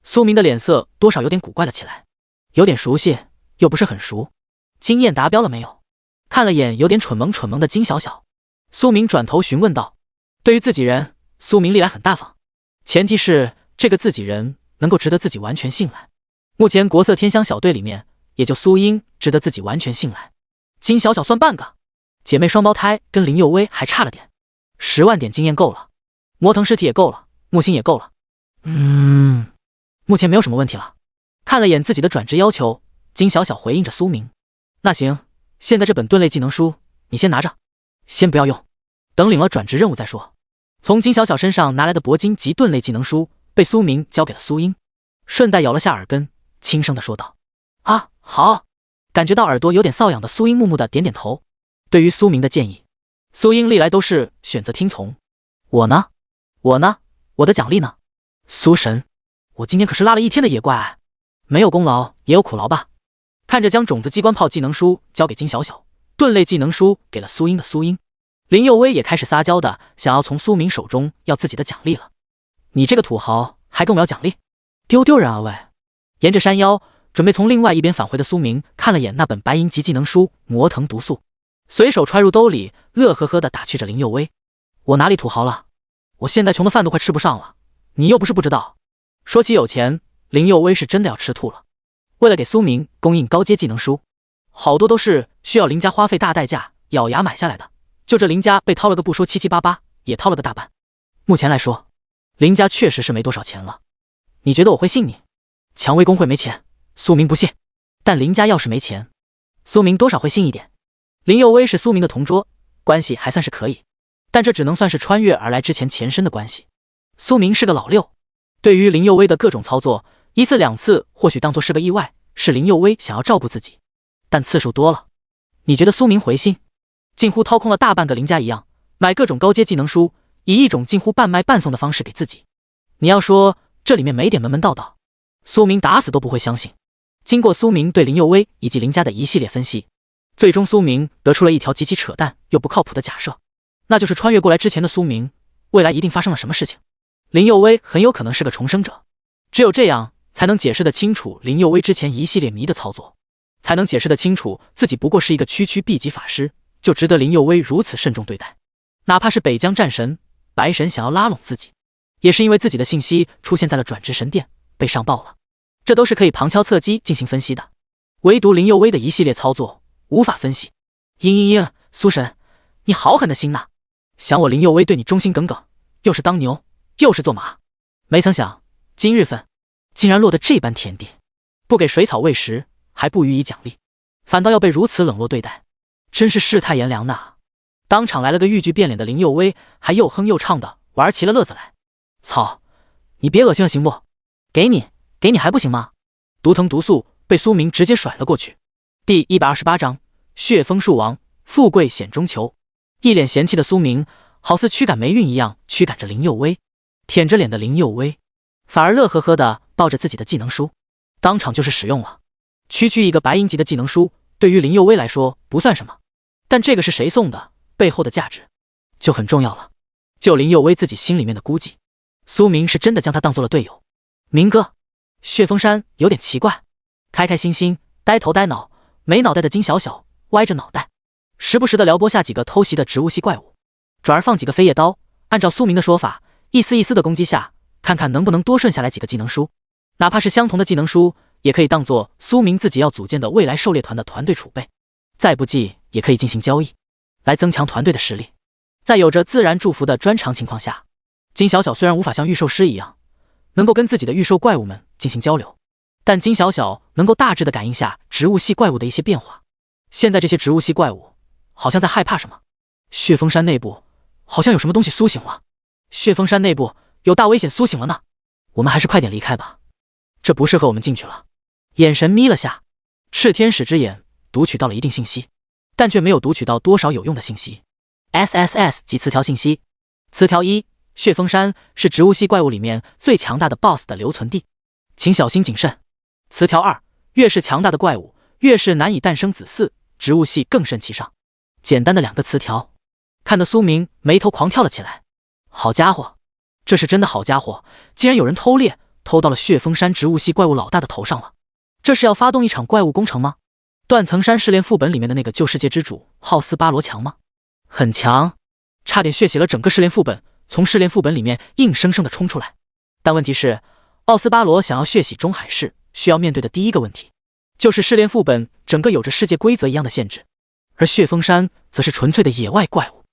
Speaker 1: 苏明的脸色多少有点古怪了起来，有点熟悉又不是很熟。经验达标了没有？看了眼有点蠢萌蠢萌的金小小，苏明转头询问道。对于自己人，苏明历来很大方，前提是这个自己人能够值得自己完全信赖。目前国色天香小队里面也就苏英值得自己完全信赖，金小小算半个，姐妹双胞胎跟林佑威还差了点。10万点经验够了，魔藤尸体也够了，木星也够了。目前没有什么问题了。看了眼自己的转职要求，金小小回应着苏明。那行，现在这本盾类技能书你先拿着，先不要用，等领了转职任务再说。从金小小身上拿来的铂金级盾类技能书被苏明交给了苏英，顺带咬了下耳根，轻声的说道：啊，好。感觉到耳朵有点瘙痒的苏英木木的点点头。对于苏明的建议，苏英历来都是选择听从。我呢？我的奖励呢？苏神，我今天可是拉了一天的野怪，没有功劳也有苦劳吧。看着将种子机关炮技能书交给金小小，盾类技能书给了苏英的苏英，林佑威也开始撒娇的想要从苏明手中要自己的奖励了。你这个土豪还跟我要奖励，丢人啊喂！沿着山腰准备从另外一边返回的苏明看了眼那本白银级技能书魔藤毒素，随手揣入兜里，乐呵呵的打趣着林佑威。我哪里土豪了？我现在穷的饭都快吃不上了，你又不是不知道。说起有钱，林佑威是真的要吃吐了。为了给苏明供应高阶技能书，好多都是需要林家花费大代价咬牙买下来的，就这林家被掏了个不说七七八八，也掏了个大半。目前来说，林家确实是没多少钱了。你觉得我会信你？蔷薇工会没钱，苏明不信。但林家要是没钱，苏明多少会信一点。林佑威是苏明的同桌，关系还算是可以，但这只能算是穿越而来之前前身的关系。苏明是个老六，对于林佑威的各种操作，一次两次或许当作是个意外，是林佑威想要照顾自己，但次数多了，你觉得苏明回信？近乎掏空了大半个林家一样，买各种高阶技能书，以一种近乎半卖半送的方式给自己。你要说这里面没点门门道道，苏明打死都不会相信。经过苏明对林佑威以及林家的一系列分析，最终苏明得出了一条极其扯淡又不靠谱的假设，那就是穿越过来之前的苏明，未来一定发生了什么事情。林佑威很有可能是个重生者，只有这样才能解释得清楚林佑威之前一系列迷的操作，才能解释得清楚自己不过是一个区区 B 级法师，就值得林佑威如此慎重对待。哪怕是北疆战神、白神想要拉拢自己，也是因为自己的信息出现在了转职神殿，被上报了，这都是可以旁敲侧击进行分析的。唯独林佑威的一系列操作无法分析。嘤，苏神，你好狠的心呐！想我林佑威对你忠心耿耿，又是当牛又是做马，没曾想今日份竟然落得这般田地，不给水草喂食，还不予以奖励，反倒要被如此冷落对待，真是世态炎凉呐！当场来了个欲拒变脸的林佑威，还又哼又唱的玩起了乐子来。操，你别恶心了行不？给你还不行吗？毒藤毒素被苏明直接甩了过去。第128章血风树王，富贵险中求。一脸嫌弃的苏明好似驱赶霉运一样驱赶着林佑威，舔着脸的林佑威反而乐呵呵的抱着自己的技能书，当场就是使用了。区一个白银级的技能书对于林佑威来说不算什么，但这个是谁送的，背后的价值就很重要了。就林佑威自己心里面的估计，苏明是真的将他当做了队友。明哥，血峰山有点奇怪，开开心心呆头呆脑没脑袋的金小小歪着脑袋，时不时的撩拨下几个偷袭的植物系怪物，转而放几个飞叶刀，按照苏明的说法，一丝一丝的攻击下，看看能不能多顺下来几个技能书。哪怕是相同的技能书，也可以当做苏明自己要组建的未来狩猎团的团队储备，再不济也可以进行交易，来增强团队的实力。在有着自然祝福的专长情况下，金小小虽然无法像御兽师一样能够跟自己的御兽怪物们进行交流，但金小小能够大致的感应下植物系怪物的一些变化。现在这些植物系怪物好像在害怕什么，血峰山内部好像有什么东西苏醒了，血峰山内部有大危险苏醒了呢，我们还是快点离开吧，这不适合我们进去了。眼神眯了下，赤天使之眼读取到了一定信息，但却没有读取到多少有用的信息。SSS 及词条信息。词条1，血峰山是植物系怪物里面最强大的 BOSS 的留存地，请小心谨慎。词条2，越是强大的怪物，越是难以诞生子嗣，植物系更甚其上。简单的2个词条，看得苏明眉头狂跳了起来。好家伙，这是真的好家伙，竟然有人偷猎，偷到了血峰山植物系怪物老大的头上了。这是要发动一场怪物工程吗？断层山试炼副本里面的那个旧世界之主浩斯巴罗强吗？很强，差点血洗了整个试炼副本，从试炼副本里面硬生生的冲出来。但问题是，奥斯巴罗想要血洗中海市，需要面对的第一个问题，就是试炼副本整个有着世界规则一样的限制，而血峰山则是纯粹的野外怪物，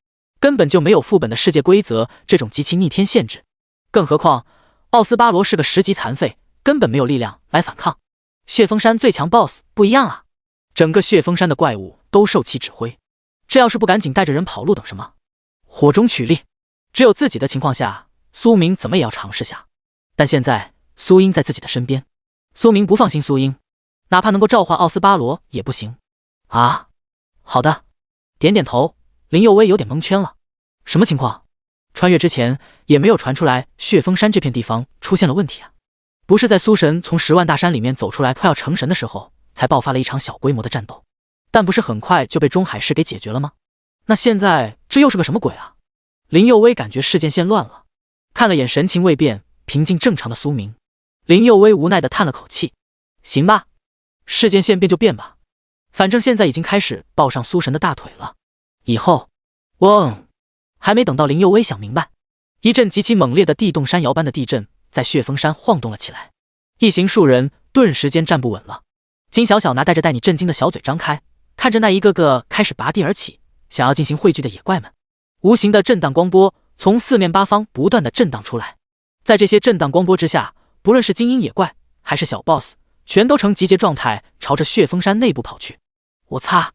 Speaker 1: 根本就没有副本的世界规则这种极其逆天限制。更何况，奥斯巴罗是个10级残废，根本没有力量来反抗。血峰山最强 BOSS 不一样啊，整个血峰山的怪物都受其指挥，这要是不赶紧带着人跑路等什么？火中取栗，只有自己的情况下，苏明怎么也要尝试下。但现在苏英在自己的身边，苏明不放心苏英，哪怕能够召唤奥斯巴罗也不行啊。好的，点点头。林佑威有点蒙圈了，什么情况？穿越之前也没有传出来血峰山这片地方出现了问题啊，不是在苏神从10万大山里面走出来快要成神的时候才爆发了一场小规模的战斗，但不是很快就被中海市给解决了吗？那现在这又是个什么鬼啊？林佑威感觉事件线乱了，看了眼神情未变平静正常的苏明，林佑威无奈地叹了口气，行吧，事件线变就变吧，反正现在已经开始抱上苏神的大腿了，以后嗡，还没等到林佑威想明白，一阵极其猛烈的地动山摇般的地震在血峰山晃动了起来，一行数人顿时间站不稳了。金小小拿带着带你震惊的小嘴张开，看着那一个个开始拔地而起想要进行汇聚的野怪们，无形的震荡光波从四面八方不断的震荡出来，在这些震荡光波之下，不论是精英野怪还是小 boss， 全都呈集结状态朝着血峰山内部跑去。我擦，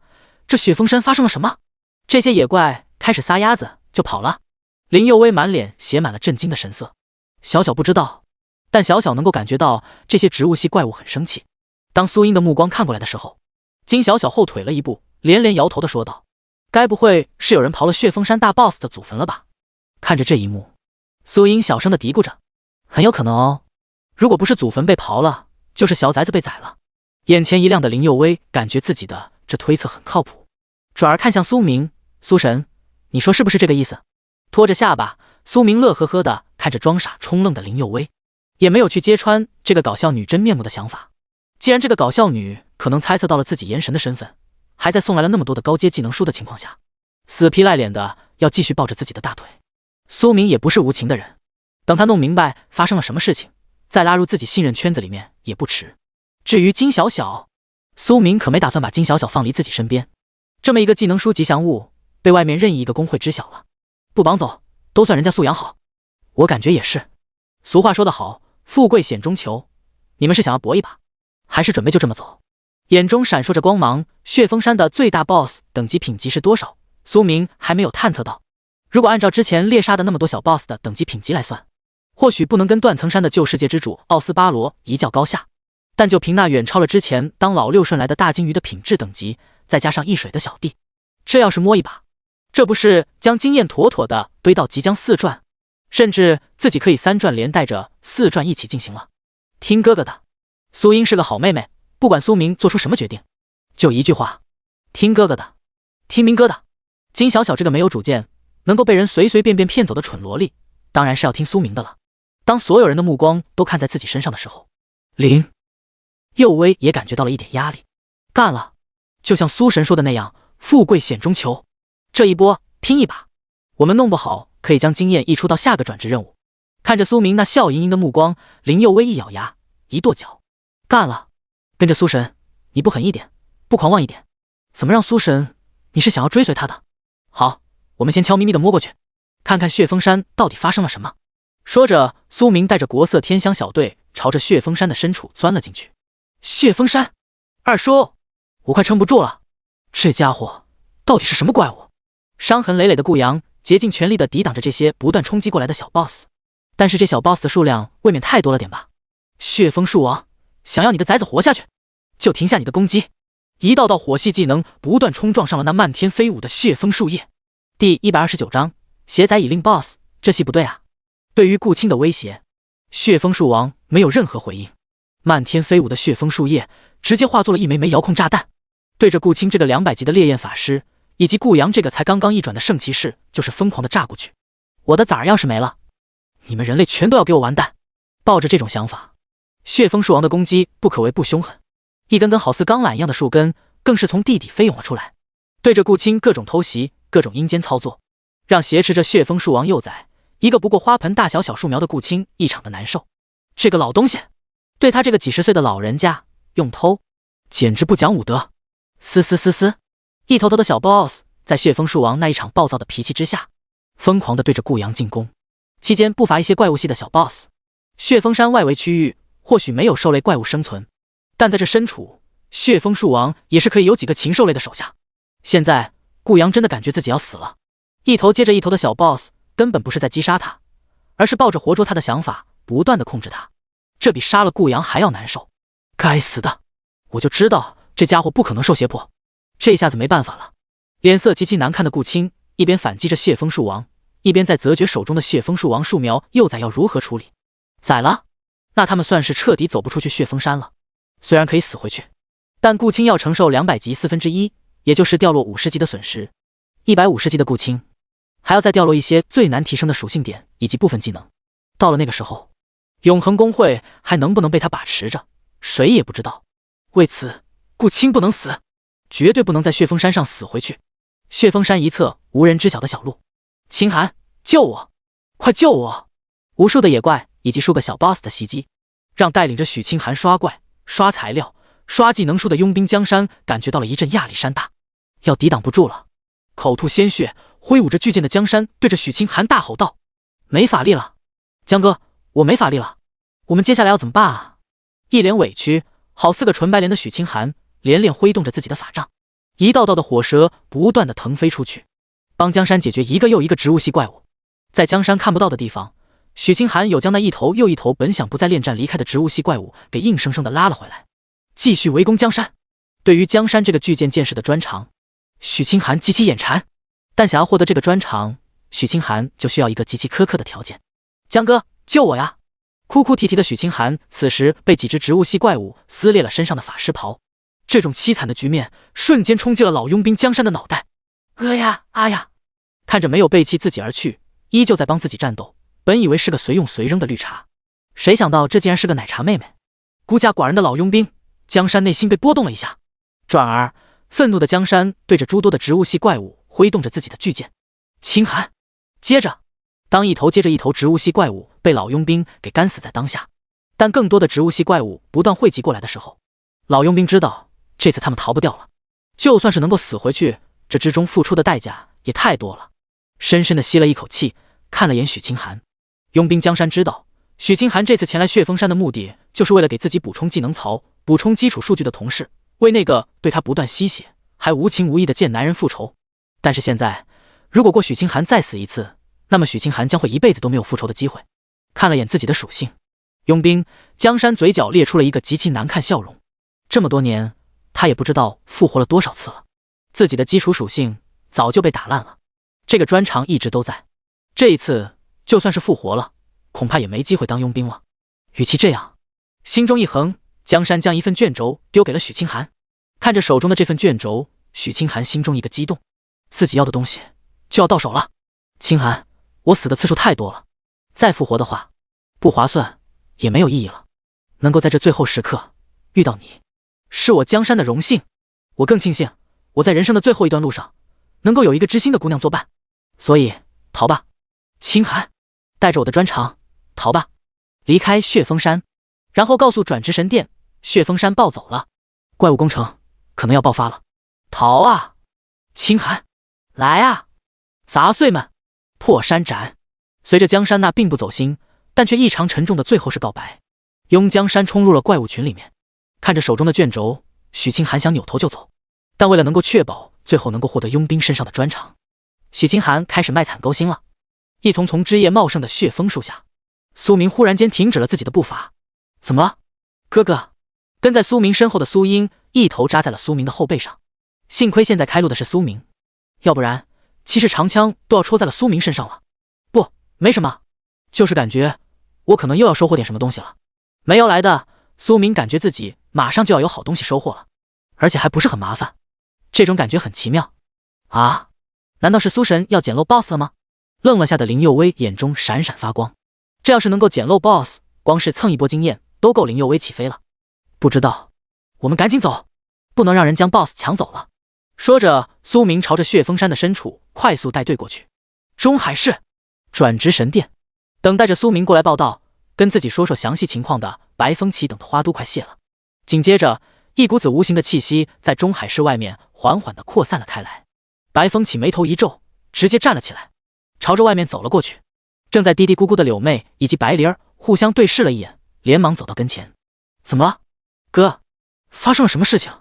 Speaker 1: 这雪峰山发生了什么？这些野怪开始撒丫子就跑了。林佑威满脸写满了震惊的神色。小小不知道，但小小能够感觉到这些植物系怪物很生气。当苏英的目光看过来的时候，金小小后退了一步，连连摇头的说道：“该不会是有人刨了血峰山大 boss 的祖坟了吧？”看着这一幕，苏英小声的嘀咕着：“很有可能哦，如果不是祖坟被刨了，就是小崽子被宰了。”眼前一亮的林佑威感觉自己的这推测很靠谱，转而看向苏明：“苏神，你说是不是这个意思？”拖着下巴，苏明乐呵呵的看着装傻充愣的林佑威，也没有去揭穿这个搞笑女真面目的想法。既然这个搞笑女可能猜测到了自己炎神的身份，还在送来了那么多的高阶技能书的情况下，死皮赖脸的要继续抱着自己的大腿。苏明也不是无情的人，等他弄明白发生了什么事情，再拉入自己信任圈子里面也不迟。至于金小小，苏明可没打算把金小小放离自己身边。这么一个技能书吉祥物，被外面任意一个工会知晓了，不绑走，都算人家素养好。我感觉也是。俗话说得好，富贵险中求。你们是想要搏一把，还是准备就这么走？眼中闪烁着光芒，血峰山的最大 BOSS 等级品级是多少？苏明还没有探测到。如果按照之前猎杀的那么多小 BOSS 的等级品级来算，或许不能跟断层山的旧世界之主奥斯巴罗一较高下，但就凭那远超了之前当老六顺来的大金鱼的品质等级，再加上一水的小弟，这要是摸一把，这不是将经验妥妥的堆到即将4转，甚至自己可以3转连带着4转一起进行了。听哥哥的，苏英是个好妹妹，不管苏明做出什么决定，就一句话：听哥哥的，听明哥的。金小小这个没有主见，能够被人随随便便骗走的蠢萝莉，当然是要听苏明的了。当所有人的目光都看在自己身上的时候，林佑威也感觉到了一点压力。干了，就像苏神说的那样，富贵险中求。这一波拼一把，我们弄不好可以将经验溢出到下个转职任务。看着苏明那笑盈盈的目光，林佑威一咬牙，一跺脚，干了！跟着苏神，你不狠一点，不狂妄一点，怎么让苏神？你是想要追随他的？好，我们先悄咪咪的摸过去，看看血峰山到底发生了什么。说着，苏明带着国色天香小队朝着血峰山的深处钻了进去。血峰山，二叔，我快撑不住了，这家伙到底是什么怪物？伤痕累累的顾阳竭尽全力的抵挡着这些不断冲击过来的小 boss， 但是这小 boss 的数量未免太多了点吧？血峰树王，想要你的崽子活下去，就停下你的攻击！一道道火系技能不断冲撞上了那漫天飞舞的血枫树叶。第129章，邪宰已令 boss， 这戏不对啊！对于顾青的威胁，血枫树王没有任何回应。漫天飞舞的血枫树叶直接化作了一枚枚遥控炸弹，对着顾青这个200级的烈焰法师以及顾阳这个才刚刚1转的圣骑士就是疯狂的炸过去。我的崽儿要是没了，你们人类全都要给我完蛋！抱着这种想法，血枫树王的攻击不可谓不凶狠，一根根好似钢缆一样的树根更是从地底飞涌了出来，对着顾青各种偷袭，各种阴间操作，让挟持着血枫树王幼崽一个不过花盆大小小树苗的顾青异常的难受。这个老东西，对他这个几十岁的老人家用偷，简直不讲武德！嘶嘶嘶嘶，一头头的小 boss 在血枫树王那一场暴躁的脾气之下，疯狂的对着顾阳进攻。期间不乏一些怪物系的小 boss。血峰山外围区域或许没有兽类怪物生存，但在这深处，血枫树王也是可以有几个禽兽类的手下。现在顾阳真的感觉自己要死了，一头接着一头的小 boss 根本不是在击杀他，而是抱着活捉他的想法不断的控制他，这比杀了顾阳还要难受。该死的，我就知道这家伙不可能受胁迫，这下子没办法了。脸色极其难看的顾青一边反击着血枫树王，一边在择绝手中的血枫树王树苗幼崽要如何处理。宰了，那他们算是彻底走不出去血峰山了。虽然可以死回去，但顾青要承受200级1/4，也就是掉落50级的损失。150级的顾青还要再掉落一些最难提升的属性点以及部分技能。到了那个时候，永恒公会还能不能被他把持着，谁也不知道。为此，顾青不能死，绝对不能在血峰山上死回去。血峰山一侧无人知晓的小路，秦寒，救我，快救我！无数的野怪以及数个小 boss 的袭击，让带领着许清寒刷怪、刷材料、刷技能书的佣兵江山感觉到了一阵压力山大，要抵挡不住了。口吐鲜血，挥舞着巨剑的江山对着许清寒大吼道：“没法力了，江哥，我没法力了，我们接下来要怎么办啊？”一脸委屈，好似个纯白莲的许清寒连连挥动着自己的法杖。一道道的火蛇不断的腾飞出去，帮江山解决一个又一个植物系怪物。在江山看不到的地方，许清寒有将那一头又一头本想不再恋战离开的植物系怪物给硬生生的拉了回来，继续围攻江山。对于江山这个巨剑剑士的专长，许清寒极其眼馋，但想要获得这个专长，许清寒就需要一个极其苛刻的条件。江哥，救我呀！哭哭啼啼的许清寒此时被几只植物系怪物撕裂了身上的法师袍，这种凄惨的局面瞬间冲击了老佣兵江山的脑袋。呀啊呀！看着没有背弃自己而去，依旧在帮自己战斗，本以为是个随用随扔的绿茶，谁想到这竟然是个奶茶妹妹。孤家寡人的老佣兵江山内心被波动了一下，转而愤怒的江山对着诸多的植物系怪物挥动着自己的巨剑。清寒。接着当一头接着一头植物系怪物被老佣兵给干死在当下，但更多的植物系怪物不断汇集过来的时候，老佣兵知道这次他们逃不掉了，就算是能够死回去，这之中付出的代价也太多了。深深的吸了一口气，看了眼许清寒。佣兵江山知道许清寒这次前来血峰山的目的，就是为了给自己补充技能槽、补充基础数据的同事，为那个对他不断吸血还无情无义的贱男人复仇。但是现在如果许清寒再死一次，那么许清寒将会一辈子都没有复仇的机会。看了眼自己的属性，佣兵江山嘴角裂出了一个极其难看笑容。这么多年他也不知道复活了多少次了，自己的基础属性早就被打烂了，这个专长一直都在，这一次就算是复活了，恐怕也没机会当佣兵了。与其这样，心中一横，江山将一份卷轴丢给了许清寒。看着手中的这份卷轴，许清寒心中一个激动，自己要的东西就要到手了。清寒，我死的次数太多了，再复活的话不划算也没有意义了，能够在这最后时刻遇到你，是我江山的荣幸。我更庆幸我在人生的最后一段路上能够有一个知心的姑娘作伴，所以逃吧，清寒，带着我的专长逃吧，离开血峰山，然后告诉转职神殿，血峰山暴走了，怪物工程可能要爆发了。逃啊，清寒，来啊，杂碎们，破山斩！随着江山那并不走心但却异常沉重的最后式告白，拥江山冲入了怪物群里面。看着手中的卷轴，许清寒想扭头就走，但为了能够确保最后能够获得佣兵身上的专长，许清寒开始卖惨勾心了。一丛丛枝叶茂盛的血枫树下，苏明忽然间停止了自己的步伐。怎么了，哥哥？跟在苏明身后的苏英一头扎在了苏明的后背上，幸亏现在开路的是苏明，要不然其实长枪都要戳在了苏明身上了。不，没什么，就是感觉我可能又要收获点什么东西了。没有来的，苏明感觉自己马上就要有好东西收获了，而且还不是很麻烦，这种感觉很奇妙。啊，难道是苏神要捡漏 BOSS 了吗？愣了下的林佑威眼中闪闪发光，这要是能够捡漏 BOSS， 光是蹭一波经验都够林佑威起飞了。不知道，我们赶紧走，不能让人将 BOSS 抢走了。说着，苏明朝着血峰山的深处快速带队过去。中海市转职神殿，等待着苏明过来报道，跟自己说说详细情况的白风起等的花都快谢了。紧接着，一股子无形的气息在中海市外面缓缓地扩散了开来。白风起眉头一皱，直接站了起来，朝着外面走了过去。正在嘀嘀咕咕的柳妹以及白灵儿互相对视了一眼，连忙走到跟前。怎么了，哥？发生了什么事情？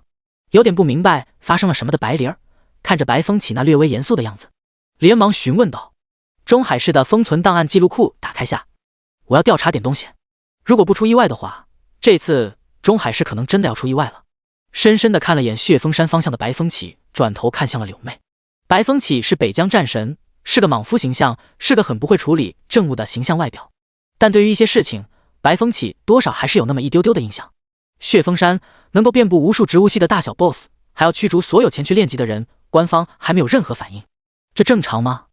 Speaker 1: 有点不明白发生了什么的白灵儿看着白风起那略微严肃的样子，连忙询问道。中海市的封存档案记录库打开下，我要调查点东西，如果不出意外的话，这次中海市可能真的要出意外了。深深地看了眼血峰山方向的白风起，转头看向了柳妹。白风起是北疆战神，是个莽夫形象，是个很不会处理政务的形象外表，但对于一些事情，白风起多少还是有那么一丢丢的印象。血峰山能够遍布无数植物系的大小 BOSS， 还要驱逐所有前去练级的人，官方还没有任何反应，这正常吗？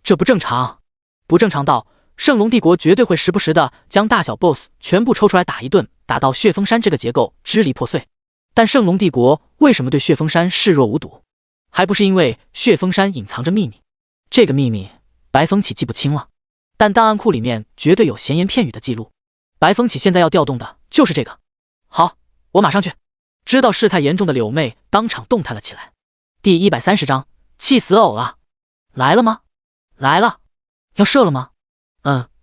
Speaker 1: 这不正常，不正常到圣龙帝国绝对会时不时的将大小 BOSS 全部抽出来打一顿，打到血峰山这个结构支离破碎。但圣龙帝国为什么对血峰山视若无睹？还不是因为血峰山隐藏着秘密，这个秘密白风起记不清了，但档案库里面绝对有闲言片语的记录。白风起现在要调动的就是这个。好，我马上去。知道事态严重的柳妹当场动弹了起来。第130章，气死偶了。来了吗？来了。要射了吗？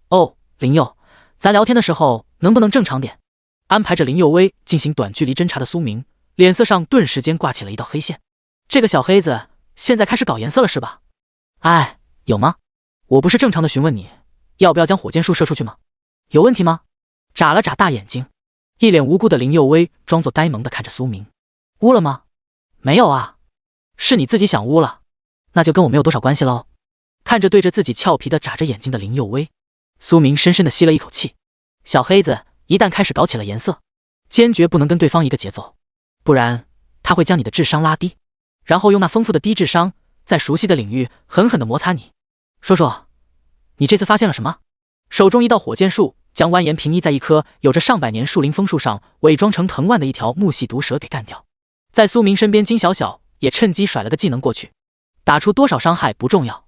Speaker 1: 哦，林佑，咱聊天的时候能不能正常点？安排着林佑威进行短距离侦查的苏明，脸色上顿时间挂起了一道黑线。这个小黑子现在开始搞颜色了是吧？哎，有吗？我不是正常的询问你，要不要将火箭术射出去吗？有问题吗？眨了眨大眼睛，一脸无辜的林佑威装作呆萌的看着苏明。污了吗？没有啊，是你自己想污了，那就跟我没有多少关系喽。看着对着自己俏皮的眨着眼睛的林佑威，苏明深深的吸了一口气。小黑子一旦开始搞起了颜色，坚决不能跟对方一个节奏，不然他会将你的智商拉低，然后用那丰富的低智商在熟悉的领域狠狠的摩擦你。说说，你这次发现了什么？手中一道火箭术将蜿蜒平移在一棵有着上百年树林枫树上伪装成藤蔓的一条木系毒蛇给干掉。在苏明身边，金小小也趁机甩了个技能过去，打出多少伤害不重要，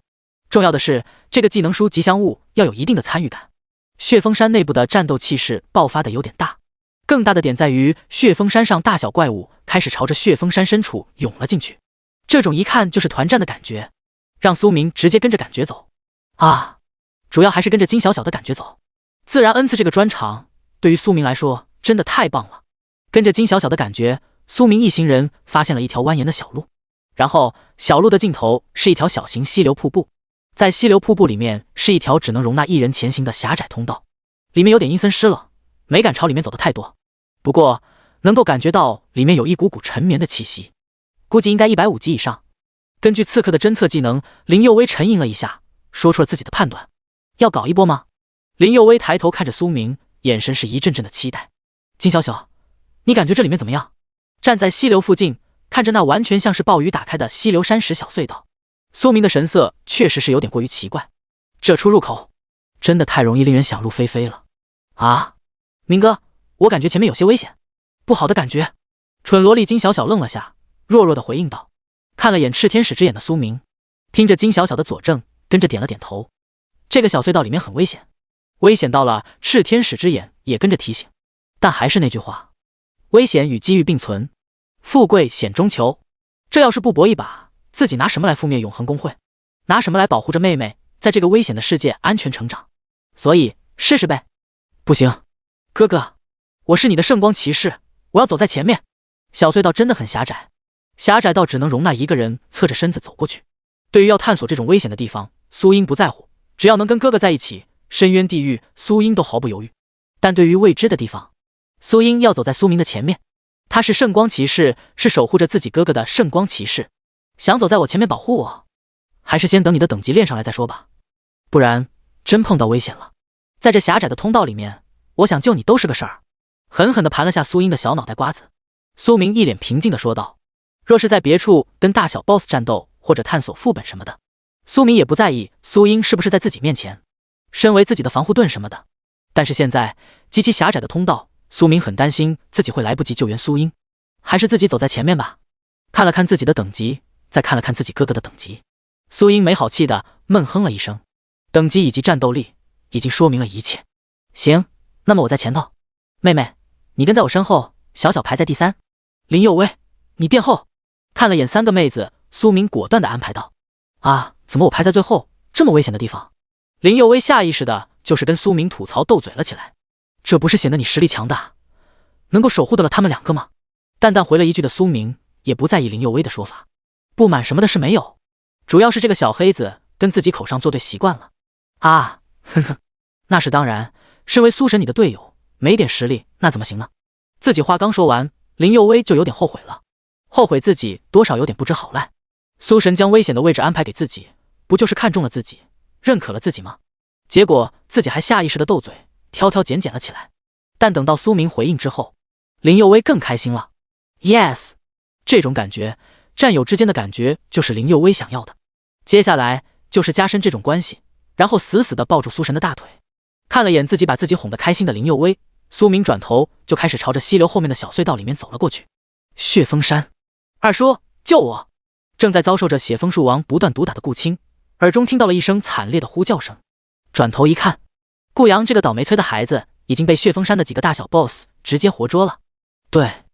Speaker 1: 重要的是这个技能书吉祥物要有一定的参与感。血峰山内部的战斗气势爆发的有点大，更大的点在于血峰山上大小怪物开始朝着血峰山深处涌了进去，这种一看就是团战的感觉，让苏明直接跟着感觉走啊，主要还是跟着金小小的感觉走。自然恩赐这个专长对于苏明来说真的太棒了。跟着金小小的感觉，苏明一行人发现了一条蜿蜒的小路，然后小路的尽头是一条小型溪流瀑布，在溪流瀑布里面是一条只能容纳一人前行的狭窄通道，里面有点阴森湿了，没敢朝里面走的太多，不过能够感觉到里面有一股股沉绵的气息，估计应该150级以上。根据刺客的侦测技能，林佑威沉吟了一下，说出了自己的判断。要搞一波吗？林佑威抬头看着苏明，眼神是一阵阵的期待。金小小，你感觉这里面怎么样？站在溪流附近，看着那完全像是暴雨打开的溪流山石小隧道，苏明的神色确实是有点过于奇怪。这出入口真的太容易令人想入非非了啊！明哥，我感觉前面有些危险，不好的感觉。蠢萝莉金小小愣了下，弱弱的回应道。看了眼炽天使之眼的苏明，听着金小小的佐证，跟着点了点头。这个小隧道里面很危险，危险到了炽天使之眼也跟着提醒。但还是那句话，危险与机遇并存，富贵险中求。这要是不搏一把，自己拿什么来覆灭永恒公会？拿什么来保护着妹妹在这个危险的世界安全成长？所以试试呗。不行，哥哥，我是你的圣光骑士，我要走在前面。小隧道真的很狭窄，狭窄到只能容纳一个人侧着身子走过去。对于要探索这种危险的地方，苏英不在乎，只要能跟哥哥在一起，深渊地狱苏英都毫不犹豫。但对于未知的地方，苏英要走在苏明的前面。他是圣光骑士，是守护着自己哥哥的圣光骑士，想走在我前面保护我，还是先等你的等级练上来再说吧，不然真碰到危险了，在这狭窄的通道里面，我想救你都是个事儿。狠狠地盘了下苏英的小脑袋瓜子，苏明一脸平静地说道。若是在别处跟大小 BOSS 战斗或者探索副本什么的，苏明也不在意苏英是不是在自己面前，身为自己的防护盾什么的。但是现在极其狭窄的通道，苏明很担心自己会来不及救援苏英，还是自己走在前面吧。看了看自己的等级，再看了看自己哥哥的等级，苏英没好气的闷哼了一声。等级以及战斗力已经说明了一切。行，那么我在前头，妹妹你跟在我身后，小小排在第3。林佑威你殿后。看了眼3个妹子，苏明果断的安排道。啊，怎么我排在最后，这么危险的地方？林佑威下意识的就是跟苏明吐槽斗嘴了起来。这不是显得你实力强大，能够守护得了他们2个吗？淡淡回了一句的苏明也不在意林佑威的说法，不满什么的是没有，主要是这个小黑子跟自己口上作对习惯了啊，哼哼，那是当然，身为苏神你的队友，没点实力那怎么行呢？自己话刚说完，林佑威就有点后悔了，后悔自己多少有点不知好赖。苏神将危险的位置安排给自己，不就是看中了自己，认可了自己吗？结果自己还下意识的斗嘴，挑挑拣拣了起来。但等到苏明回应之后，林佑威更开心了。Yes， 这种感觉，战友之间的感觉就是林佑威想要的。接下来就是加深这种关系，然后死死地抱住苏神的大腿。看了眼自己把自己哄得开心的林佑威，苏明转头就开始朝着溪流后面的小隧道里面走了过去。血峰山，二叔救我！正在遭受着血枫树王不断毒打的顾青，耳中听到了一声惨烈的呼叫声，转头一看，顾阳这个倒霉催的孩子已经被血峰山的几个大小 BOSS 直接活捉了。对，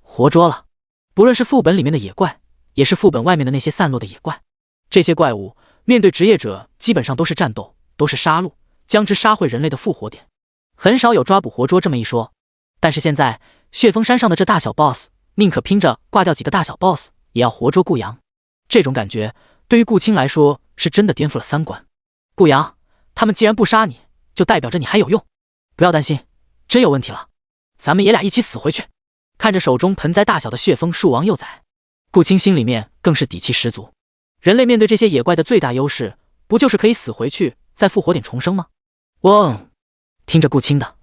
Speaker 1: 活捉了。不论是副本里面的野怪，也是副本外面的那些散落的野怪，这些怪物面对职业者基本上都是战斗，都是杀戮，将之杀毁人类的复活点，很少有抓捕活捉这么一说。但是现在血峰山上的这大小 BOSS 宁可拼着挂掉几个大小 BOSS 也要活捉顾阳。这种感觉对于顾青来说是真的颠覆了三观。顾阳，他们既然不杀你，就代表着你还有用。不要担心，真有问题了，咱们爷俩一起死回去。看着手中盆栽大小的血蜂树王幼崽，顾青心里面更是底气十足。人类面对这些野怪的最大优势，不就是可以死回去，再复活点重生吗？嗡！听着顾青的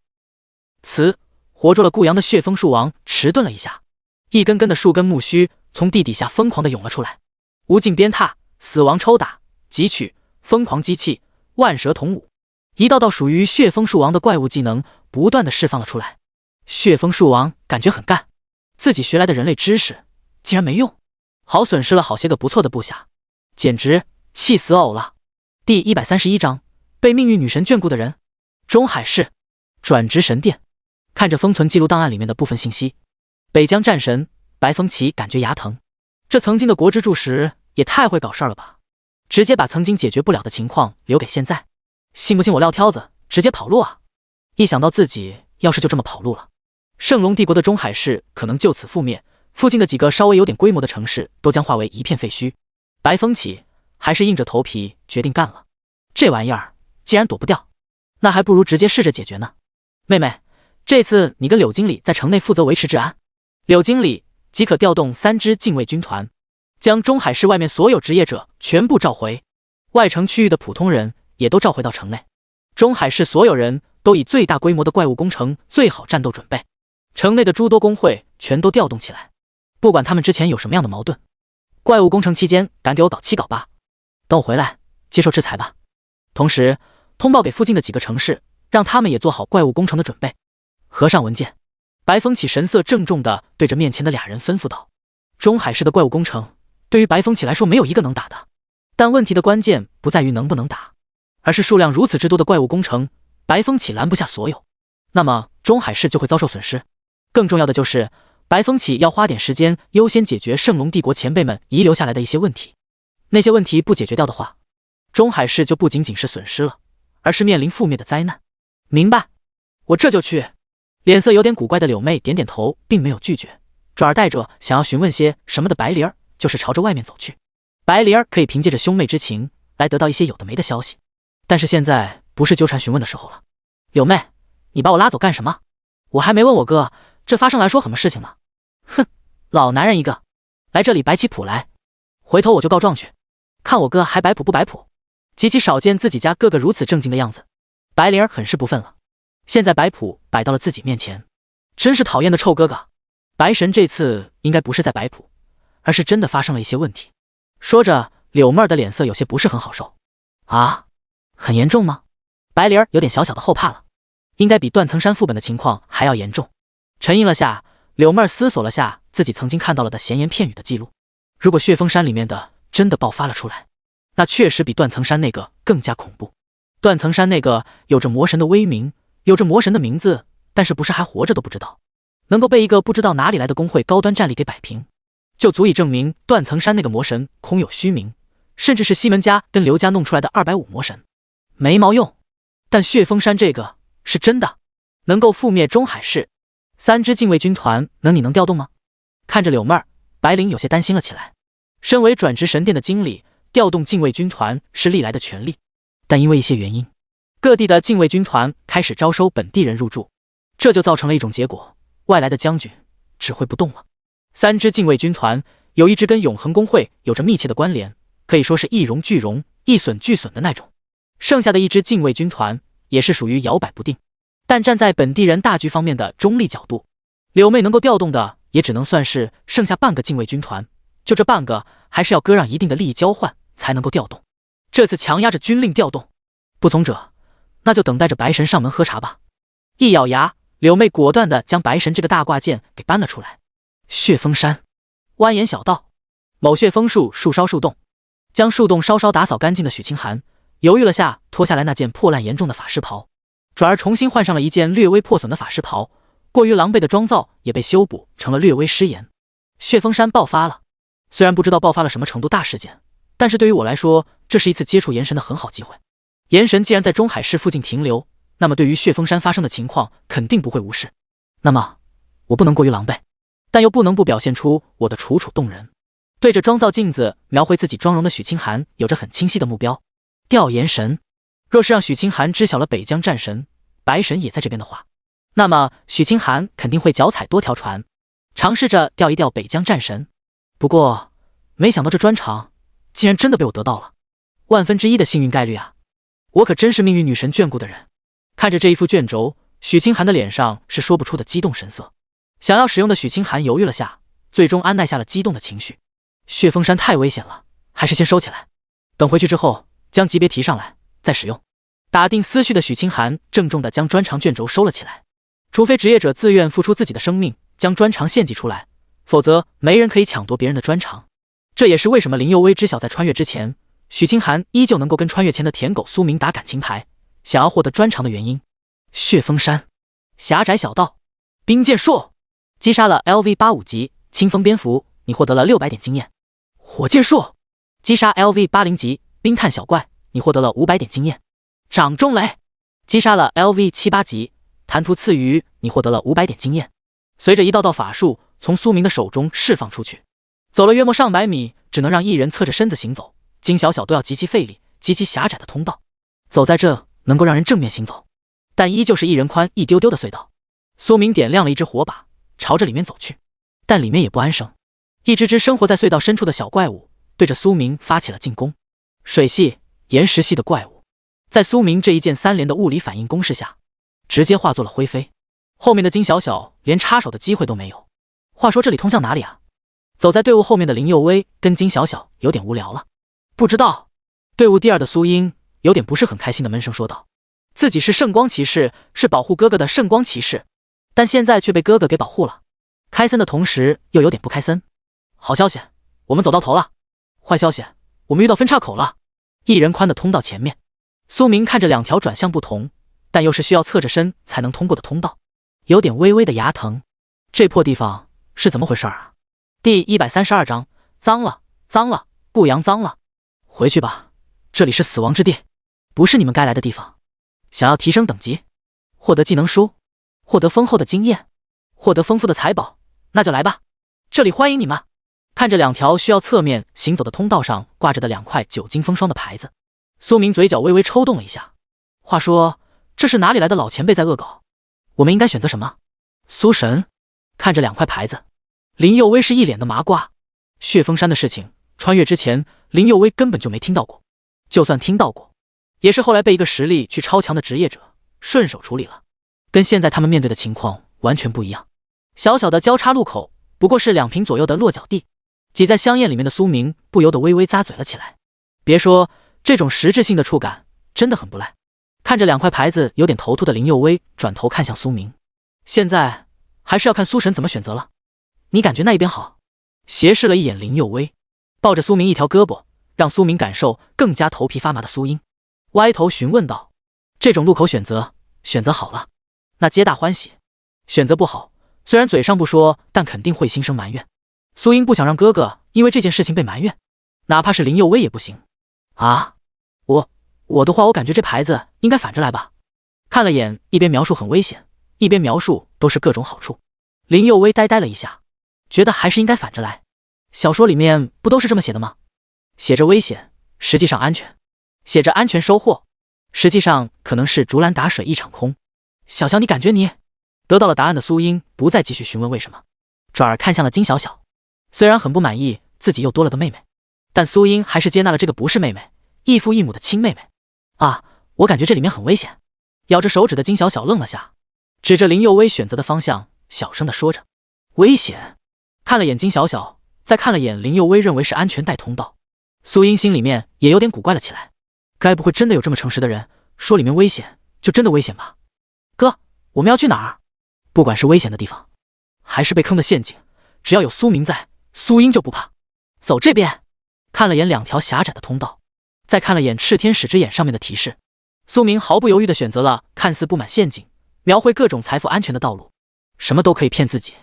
Speaker 1: 词，活捉了顾阳的血蜂树王迟钝了一下，一根根的树根木须从地底下疯狂的涌了出来，无尽鞭挞、死亡抽打、汲取、疯狂击气、万蛇同舞，一道道属于血蜂树王的怪物技能不断的释放了出来。血蜂树王感觉很干，自己学来的人类知识竟然没用，好损失了好些个不错的部下，简直气死偶了。第131章，被命运女神眷顾的人。中海市转职神殿，看着封存记录档案里面的部分信息，北疆战神白风起感觉牙疼。这曾经的国之柱石也太会搞事儿了吧，直接把曾经解决不了的情况留给现在。信不信我撂挑子直接跑路啊？一想到自己要是就这么跑路了，圣龙帝国的中海市可能就此覆灭，附近的几个稍微有点规模的城市都将化为一片废墟。白风起还是硬着头皮决定干了，这玩意儿既然躲不掉，那还不如直接试着解决呢。妹妹，这次你跟柳经理在城内负责维持治安，柳经理即可调动3支禁卫军团，将中海市外面所有职业者全部召回，外城区域的普通人也都召回到城内。中海市所有人都以最大规模的怪物工程最好战斗准备，城内的诸多工会全都调动起来，不管他们之前有什么样的矛盾，怪物工程期间敢给我搞7搞8，等我回来接受制裁吧。同时通报给附近的几个城市，让他们也做好怪物工程的准备。合上文件，白风起神色郑重地对着面前的俩人吩咐道：中海市的怪物工程对于白风起来说没有一个能打的，但问题的关键不在于能不能打，而是数量如此之多的怪物工程，白风起拦不下所有，那么中海市就会遭受损失。更重要的就是白风起要花点时间优先解决圣龙帝国前辈们遗留下来的一些问题，那些问题不解决掉的话，中海市就不仅仅是损失了，而是面临覆灭的灾难。明白，我这就去。脸色有点古怪的柳妹点点头，并没有拒绝，转而带着想要询问些什么的白灵儿就是朝着外面走去。白灵儿可以凭借着兄妹之情来得到一些有的没的消息，但是现在不是纠缠询问的时候了。柳妹，你把我拉走干什么？我还没问我哥这发生来说什么事情呢。哼，老男人一个，来这里摆起谱来，回头我就告状去，看我哥还摆谱不摆谱。极其少见自己家哥哥如此正经的样子，白灵儿很是不忿了。现在摆谱摆到了自己面前，真是讨厌的臭哥哥。白神这次应该不是在摆谱，而是真的发生了一些问题。说着，柳妹儿的脸色有些不是很好受。啊，很严重吗？白灵儿有点小小的后怕了，应该比断层山副本的情况还要严重。沉吟了下，柳妹儿思索了下自己曾经看到了的闲言片语的记录，如果血峰山里面的真的爆发了出来，那确实比断层山那个更加恐怖。断层山那个有着魔神的威名，有着魔神的名字，但是不是还活着都不知道，能够被一个不知道哪里来的工会高端战力给摆平，就足以证明断层山那个魔神空有虚名，甚至是西门家跟刘家弄出来的250魔神，没毛用。但血峰山这个是真的，能够覆灭中海市，3支禁卫军团你能调动吗？看着柳妹儿，白灵有些担心了起来。身为转职神殿的经理，调动禁卫军团是历来的权利，但因为一些原因，各地的禁卫军团开始招收本地人入驻，这就造成了一种结果，外来的将军指挥不动了。3支禁卫军团有一支跟永恒工会有着密切的关联，可以说是一荣俱荣，一损俱损的那种。剩下的一支禁卫军团也是属于摇摆不定，但站在本地人大局方面的中立角度，柳妹能够调动的也只能算是剩下半个禁卫军团，就这半个还是要割让一定的利益交换才能够调动。这次强压着军令调动，不从者那就等待着白神上门喝茶吧。一咬牙，柳妹果断地将白神这个大挂件给搬了出来。血峰山蜿蜒小道，某血枫树树梢树洞，将树洞稍稍打扫干净的许清寒犹豫了下，脱下来那件破烂严重的法师袍，转而重新换上了一件略微破损的法师袍，过于狼狈的妆造也被修补成了略微失颜。血峰山爆发了，虽然不知道爆发了什么程度大事件，但是对于我来说，这是一次接触炎神的很好机会。炎神既然在中海市附近停留，那么对于血峰山发生的情况肯定不会无视。那么我不能过于狼狈，但又不能不表现出我的楚楚动人。对着妆造镜子描绘自己妆容的许清寒有着很清晰的目标。调研神，若是让许清寒知晓了北疆战神、白神也在这边的话，那么许清寒肯定会脚踩多条船，尝试着钓一钓北疆战神。不过没想到这专长竟然真的被我得到了，1/1000的幸运概率啊！我可真是命运女神眷顾的人。看着这一副卷轴，许清寒的脸上是说不出的激动神色。想要使用的许清寒犹豫了下，最终按耐下了激动的情绪。血峰山太危险了，还是先收起来，等回去之后将级别提上来再使用。打定思绪的许清寒郑重地将专长卷轴收了起来。除非职业者自愿付出自己的生命将专长献祭出来，否则没人可以抢夺别人的专长。这也是为什么林佑威知晓在穿越之前，许清寒依旧能够跟穿越前的舔狗苏明打感情牌，想要获得专长的原因。血峰山狭窄小道，冰剑术，击杀了 LV85 级清风蝙蝠，你获得了600点经验。火箭术，击杀 LV80 级冰炭小怪，你获得了500点经验。掌中雷，击杀了 LV78 级弹涂刺鱼，你获得了500点经验。随着一道道法术从苏明的手中释放出去，走了约莫上百米，只能让一人侧着身子行走，金小小都要极其费力，极其狭窄的通道，走在这能够让人正面行走，但依旧是一人宽一丢丢的隧道。苏明点亮了一支火把，朝着里面走去，但里面也不安生。一只只生活在隧道深处的小怪物对着苏明发起了进攻。水系、岩石系的怪物，在苏明这一键3连的物理反应攻势下，直接化作了灰飞。后面的金小小连插手的机会都没有。话说这里通向哪里啊？走在队伍后面的林佑威跟金小小有点无聊了。不知道。队伍第2的苏英有点不是很开心的闷声说道，自己是圣光骑士，是保护哥哥的圣光骑士，但现在却被哥哥给保护了。开森的同时又有点不开森。好消息，我们走到头了。坏消息，我们遇到分岔口了。一人宽的通道前面，苏明看着2条转向不同，但又是需要侧着身才能通过的通道，有点微微的牙疼。这破地方是怎么回事啊？第132章，脏了，脏了，顾阳脏了。回去吧，这里是死亡之地，不是你们该来的地方。想要提升等级，获得技能书，获得丰厚的经验，获得丰富的财宝，那就来吧，这里欢迎你们。看着2条需要侧面行走的通道上挂着的2块酒精风霜的牌子，苏明嘴角微微抽动了一下。话说，这是哪里来的老前辈在恶搞？我们应该选择什么？苏神看着2块牌子，林佑威是一脸的麻瓜。血峰山的事情，穿越之前林佑威根本就没听到过，就算听到过，也是后来被一个实力去超强的职业者顺手处理了，跟现在他们面对的情况完全不一样。小小的交叉路口，不过是2平左右的落脚地，挤在香艳里面的苏明不由得微微咂嘴了起来。别说，这种实质性的触感真的很不赖。看着2块牌子有点头秃的林佑威转头看向苏明，现在还是要看苏神怎么选择了。你感觉那一边好？斜视了一眼林佑威，抱着苏明一条胳膊，让苏明感受更加头皮发麻的苏英歪头询问道。这种路口选择好了，那皆大欢喜；选择不好，虽然嘴上不说，但肯定会心生埋怨。苏英不想让哥哥因为这件事情被埋怨，哪怕是林佑威也不行啊。我的话，我感觉这牌子应该反着来吧。看了眼，一边描述很危险，一边描述都是各种好处。林佑威呆了一下，觉得还是应该反着来。小说里面不都是这么写的吗？写着危险，实际上安全；写着安全收获，实际上可能是竹篮打水一场空。小小，你感觉你得到了答案的苏英不再继续询问为什么，转而看向了金小小。虽然很不满意自己又多了个妹妹，但苏英还是接纳了这个不是妹妹，异父异母的亲妹妹。啊，我感觉这里面很危险。咬着手指的金小小愣了下，指着林佑威选择的方向，小声地说着：“危险。”看了眼金小小，再看了眼林佑威认为是安全带通道，苏英心里面也有点古怪了起来。该不会真的有这么诚实的人，说里面危险就真的危险吧？哥，我们要去哪儿？不管是危险的地方，还是被坑的陷阱，只要有苏明在，苏英就不怕。走这边。看了眼2条狭窄的通道，再看了眼赤天使之眼上面的提示，苏明毫不犹豫地选择了看似布满陷阱，描绘各种财富安全的道路，什么都可以骗自己。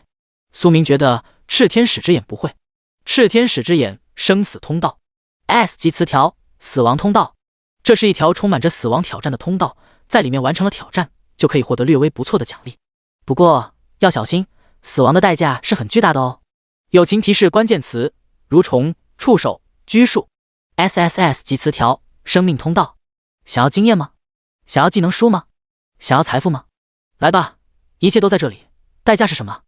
Speaker 1: 苏明觉得赤天使之眼不会。赤天使之眼生死通道 S 级词条死亡通道，这是一条充满着死亡挑战的通道，在里面完成了挑战就可以获得略微不错的奖励，不过要小心，死亡的代价是很巨大的哦。友情提示关键词：蠕虫、触手、拘束、SSS 及词条、生命通道。想要经验吗？想要技能书吗？想要财富吗？来吧，一切都在这里。代价是什么？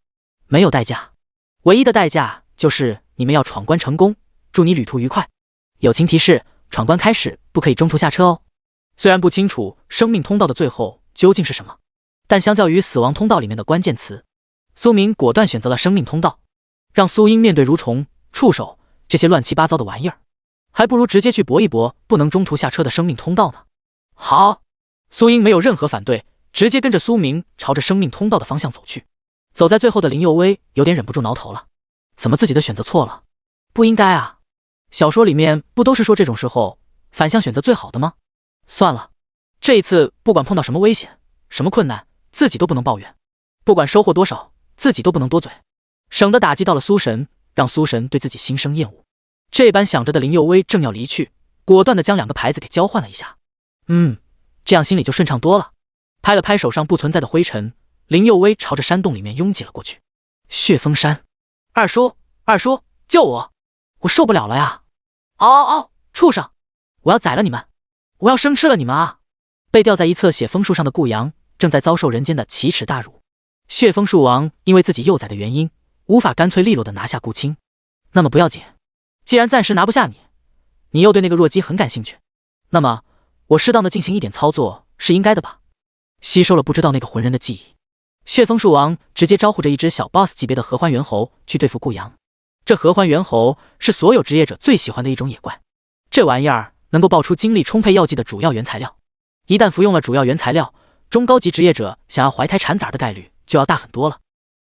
Speaker 1: 没有代价，唯一的代价就是你们要闯关成功。祝你旅途愉快。友情提示：闯关开始不可以中途下车哦。虽然不清楚生命通道的最后究竟是什么，但相较于死亡通道里面的关键词，苏明果断选择了生命通道。让苏英面对蠕虫、触手这些乱七八糟的玩意儿，还不如直接去搏一搏不能中途下车的生命通道呢。好，苏英没有任何反对，直接跟着苏明朝着生命通道的方向走去。走在最后的林佑威有点忍不住挠头了，怎么自己的选择错了？不应该啊，小说里面不都是说这种时候反向选择最好的吗？算了，这一次不管碰到什么危险、什么困难，自己都不能抱怨，不管收获多少，自己都不能多嘴，省得打击到了苏神，让苏神对自己心生厌恶。这般想着的林佑威正要离去，果断地将两个牌子给交换了一下。这样心里就顺畅多了。拍了拍手上不存在的灰尘，林佑威朝着山洞里面拥挤了过去。血峰山，二叔，救我！我受不了了呀！嗷！畜生！我要宰了你们！我要生吃了你们啊！被吊在一侧血枫树上的顾阳正在遭受人间的奇耻大辱。血枫树王因为自己幼崽的原因，无法干脆利落地拿下顾青。那么不要紧，既然暂时拿不下你，你又对那个弱鸡很感兴趣，那么我适当的进行一点操作是应该的吧？吸收了不知道那个浑人的记忆，血枫树王直接招呼着一只小 boss 级别的合欢猿猴去对付顾阳。这合欢猿猴是所有职业者最喜欢的一种野怪，这玩意儿能够爆出精力充沛药剂的主要原材料。一旦服用了主要原材料，中高级职业者想要怀胎产崽的概率就要大很多了。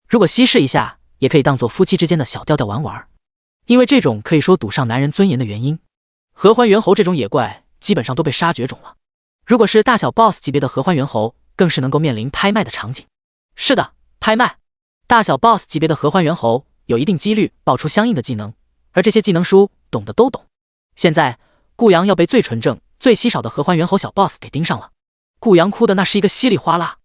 Speaker 1: 如果稀释一下，也可以当做夫妻之间的小调调玩玩。因为这种可以说赌上男人尊严的原因，合欢猿猴这种野怪基本上都被杀绝种了。如果是大小 boss 级别的合欢猿猴，更是能够面临拍卖的场景。是的，拍卖。大小 boss 级别的合欢猿猴有一定几率爆出相应的技能，而这些技能书懂的都懂。现在顾阳要被最纯正、最稀少的合欢猿猴小 boss 给盯上了。顾阳哭的那是一个稀里哗啦，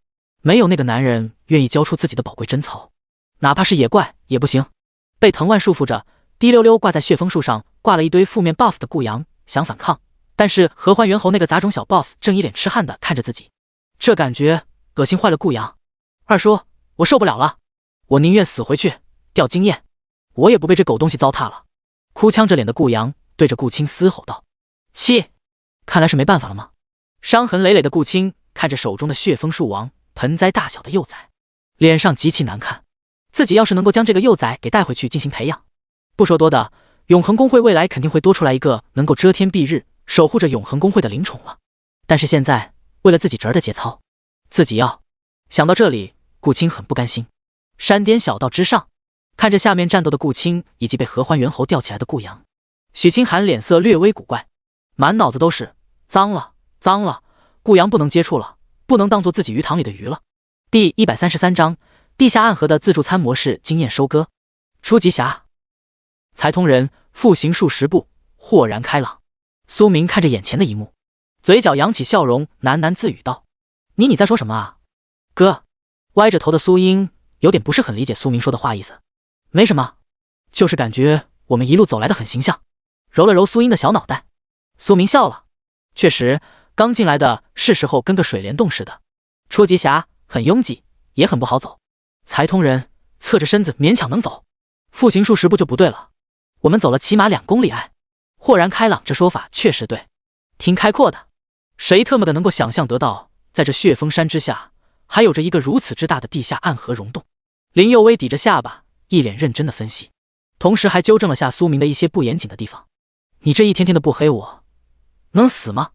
Speaker 1: 没有那个男人愿意交出自己的宝贵珍藏，哪怕是野怪也不行。被藤蔓束缚着，滴溜溜挂在血枫树上挂了一堆负面 buff 的顾阳想反抗，但是合欢猿猴那个杂种小 boss 正一脸痴汉的看着自己，这感觉恶心坏了顾阳。二叔，我受不了了，我宁愿死回去掉经验，我也不被这狗东西糟蹋了。哭腔着脸的顾阳对着顾青嘶吼道：气，看来是没办法了吗？伤痕累累的顾青看着手中的血枫树王盆栽大小的幼崽，脸上极其难看。自己要是能够将这个幼崽给带回去进行培养，不说多的，永恒公会未来肯定会多出来一个能够遮天蔽日守护着永恒公会的灵宠了。但是现在为了自己侄儿的节操，自己要……想到这里，顾青很不甘心。山巅小道之上，看着下面战斗的顾青以及被合欢猿猴吊起来的顾阳，许清寒脸色略微古怪，满脑子都是脏了，顾阳不能接触了，不能当做自己鱼塘里的鱼了。第133章地下暗河的自助餐模式经验收割。初级侠财通人复行数十步，豁然开朗。苏明看着眼前的一幕，嘴角扬起笑容，喃喃自语道：你在说什么啊？哥。歪着头的苏英有点不是很理解苏明说的话意思。没什么，就是感觉我们一路走来的很形象。揉了揉苏英的小脑袋，苏明笑了。确实，刚进来的是时候跟个水帘洞似的。初级侠很拥挤，也很不好走。财通人侧着身子勉强能走，复行数十步就不对了。我们走了起码2公里哎。豁然开朗这说法确实对，挺开阔的。谁特么的能够想象得到，在这血峰山之下还有着一个如此之大的地下暗河溶洞。林佑威抵着下巴，一脸认真的分析，同时还纠正了下苏明的一些不严谨的地方。你这一天天的不黑我，能死吗？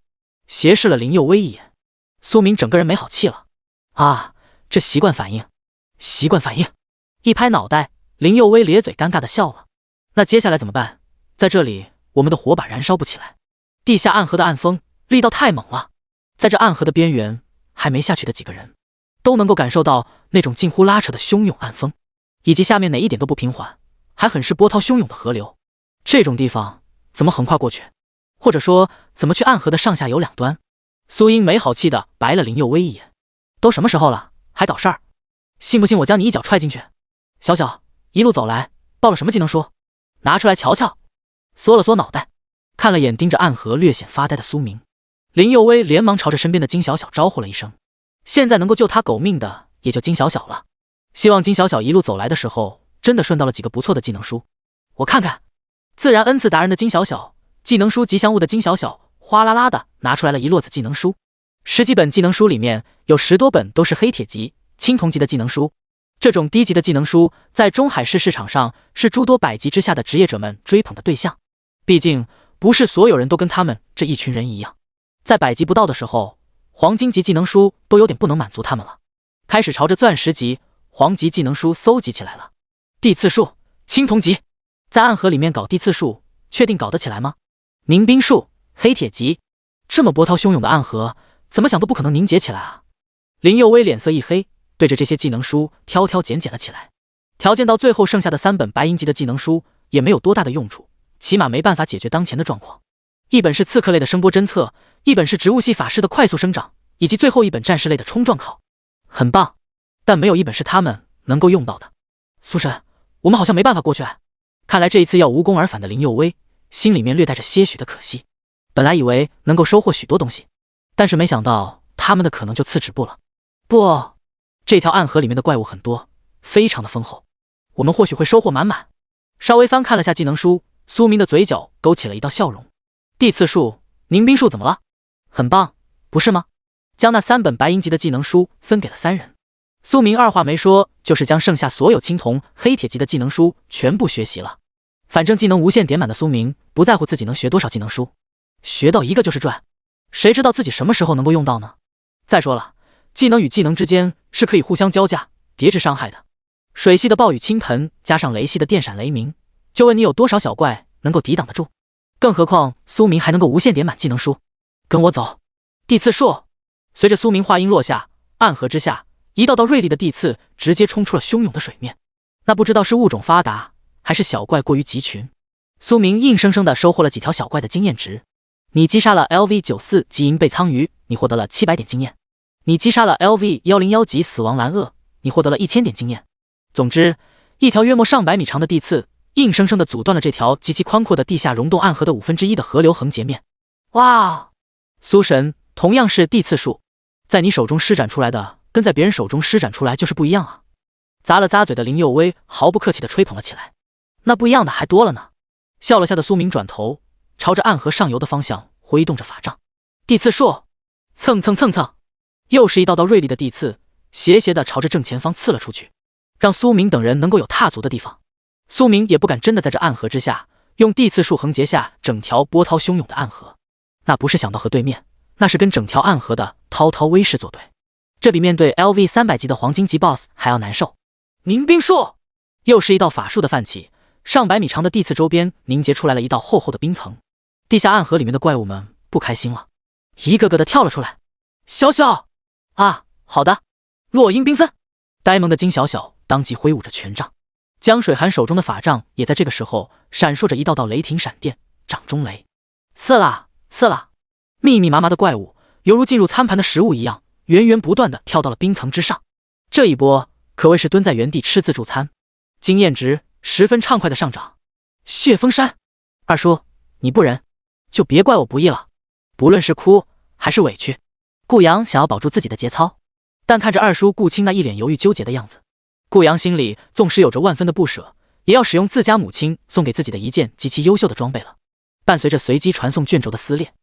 Speaker 1: 斜视了林佑威一眼，苏明整个人没好气了。啊，这习惯反应。一拍脑袋，林佑威咧嘴尴尬的笑了。那接下来怎么办？在这里我们的火把燃烧不起来，地下暗河的暗风力道太猛了，在这暗河的边缘还没下去的几个人都能够感受到那种近乎拉扯的汹涌暗风，以及下面哪一点都不平缓，还很是波涛汹涌的河流。这种地方怎么横跨过去？或者说怎么去暗河的上下游两端？苏英没好气的白了林佑威一眼。都什么时候了，还搞事儿？信不信我将你一脚踹进去？小小，一路走来报了什么技能书？拿出来瞧瞧。缩了缩脑袋，看了眼盯着暗河略显发呆的苏明。林佑威连忙朝着身边的金小小招呼了一声，现在能够救他狗命的也就金小小了。希望金小小一路走来的时候真的顺到了几个不错的技能书。我看看。自然恩赐达人的金小小，技能书吉祥物的金小小，哗啦啦的拿出来了一摞子技能书。10几本技能书里面有10多本都是黑铁级、青铜级的技能书。这种低级的技能书在中海市市场上是诸多百级之下的职业者们追捧的对象。毕竟不是所有人都跟他们这一群人一样，在100级不到的时候，黄金级技能书都有点不能满足他们了，开始朝着钻石级、黄级技能书搜集起来了。地刺术、青铜级，在暗河里面搞地刺术，确定搞得起来吗？凝冰术、黑铁级，这么波涛汹涌的暗河，怎么想都不可能凝结起来啊！林佑威脸色一黑，对着这些技能书挑挑拣拣了起来。条件到最后剩下的3本白银级的技能书也没有多大的用处，起码没办法解决当前的状况。一本是刺客类的声波侦测，一本是植物系法师的快速生长，以及最后一本战士类的冲撞考。很棒，但没有一本是他们能够用到的。苏神，我们好像没办法过去。看来这一次要无功而返的林佑威心里面略带着些许的可惜。本来以为能够收获许多东西，但是没想到他们的可能就此止步了。不，这条暗河里面的怪物很多，非常的丰厚，我们或许会收获满满。稍微翻看了下技能书，苏明的嘴角勾起了一道笑容。地刺术、凝冰术怎么了？很棒，不是吗？将那3本白银级的技能书分给了3人。苏明二话没说，就是将剩下所有青铜、黑铁级的技能书全部学习了。反正技能无限点满的苏明不在乎自己能学多少技能书，学到一个就是赚，谁知道自己什么时候能够用到呢？再说了，技能与技能之间是可以互相交价、叠值伤害的。水系的暴雨倾盆加上雷系的电闪雷鸣，就问你有多少小怪能够抵挡得住？更何况苏明还能够无限点满技能书。跟我走。地刺术。随着苏明话音落下，暗河之下一道道锐利的地刺直接冲出了汹涌的水面。那不知道是物种发达还是小怪过于集群，苏明硬生生的收获了几条小怪的经验值。你击杀了 LV94 级银背苍鱼，你获得了700点经验。你击杀了 LV101 级死亡蓝鳄，你获得了1000点经验。总之，一条约莫上百米长的地刺硬生生的阻断了这条极其宽阔的地下溶洞暗河的1/5的河流横截面。哇！苏神，同样是地刺术，在你手中施展出来的跟在别人手中施展出来就是不一样啊！咂了咂嘴的林佑威毫不客气的吹捧了起来。那不一样的还多了呢。笑了下的苏明转头朝着暗河上游的方向挥动着法杖。地刺术，蹭蹭蹭蹭，又是一道道锐利的地刺斜斜的朝着正前方刺了出去，让苏明等人能够有踏足的地方。苏明也不敢真的在这暗河之下用地刺术横截下整条波涛汹涌的暗河，那不是想到河对面，那是跟整条暗河的滔滔威势作对，这比面对 LV300级的黄金级 BOSS 还要难受。凝冰术，又是一道法术的泛起，上百米长的地刺周边凝结出来了一道厚厚的冰层。地下暗河里面的怪物们不开心了，一个个的跳了出来。小小啊，好的，落英缤纷。呆萌的金小小当即挥舞着权杖，江水寒手中的法杖也在这个时候闪烁着一道道雷霆闪电，掌中雷。刺啦刺啦，密密麻麻的怪物犹如进入餐盘的食物一样，源源不断的跳到了冰层之上。这一波可谓是蹲在原地吃自助餐，经验值十分畅快的上涨。血封山，二叔，你不仁，就别怪我不义了。不论是哭还是委屈，顾阳想要保住自己的节操，但看着二叔顾青那一脸犹豫纠结的样子，顾阳心里纵使有着万分的不舍，也要使用自家母亲送给自己的一件极其优秀的装备了。伴随着随机传送卷轴的撕裂，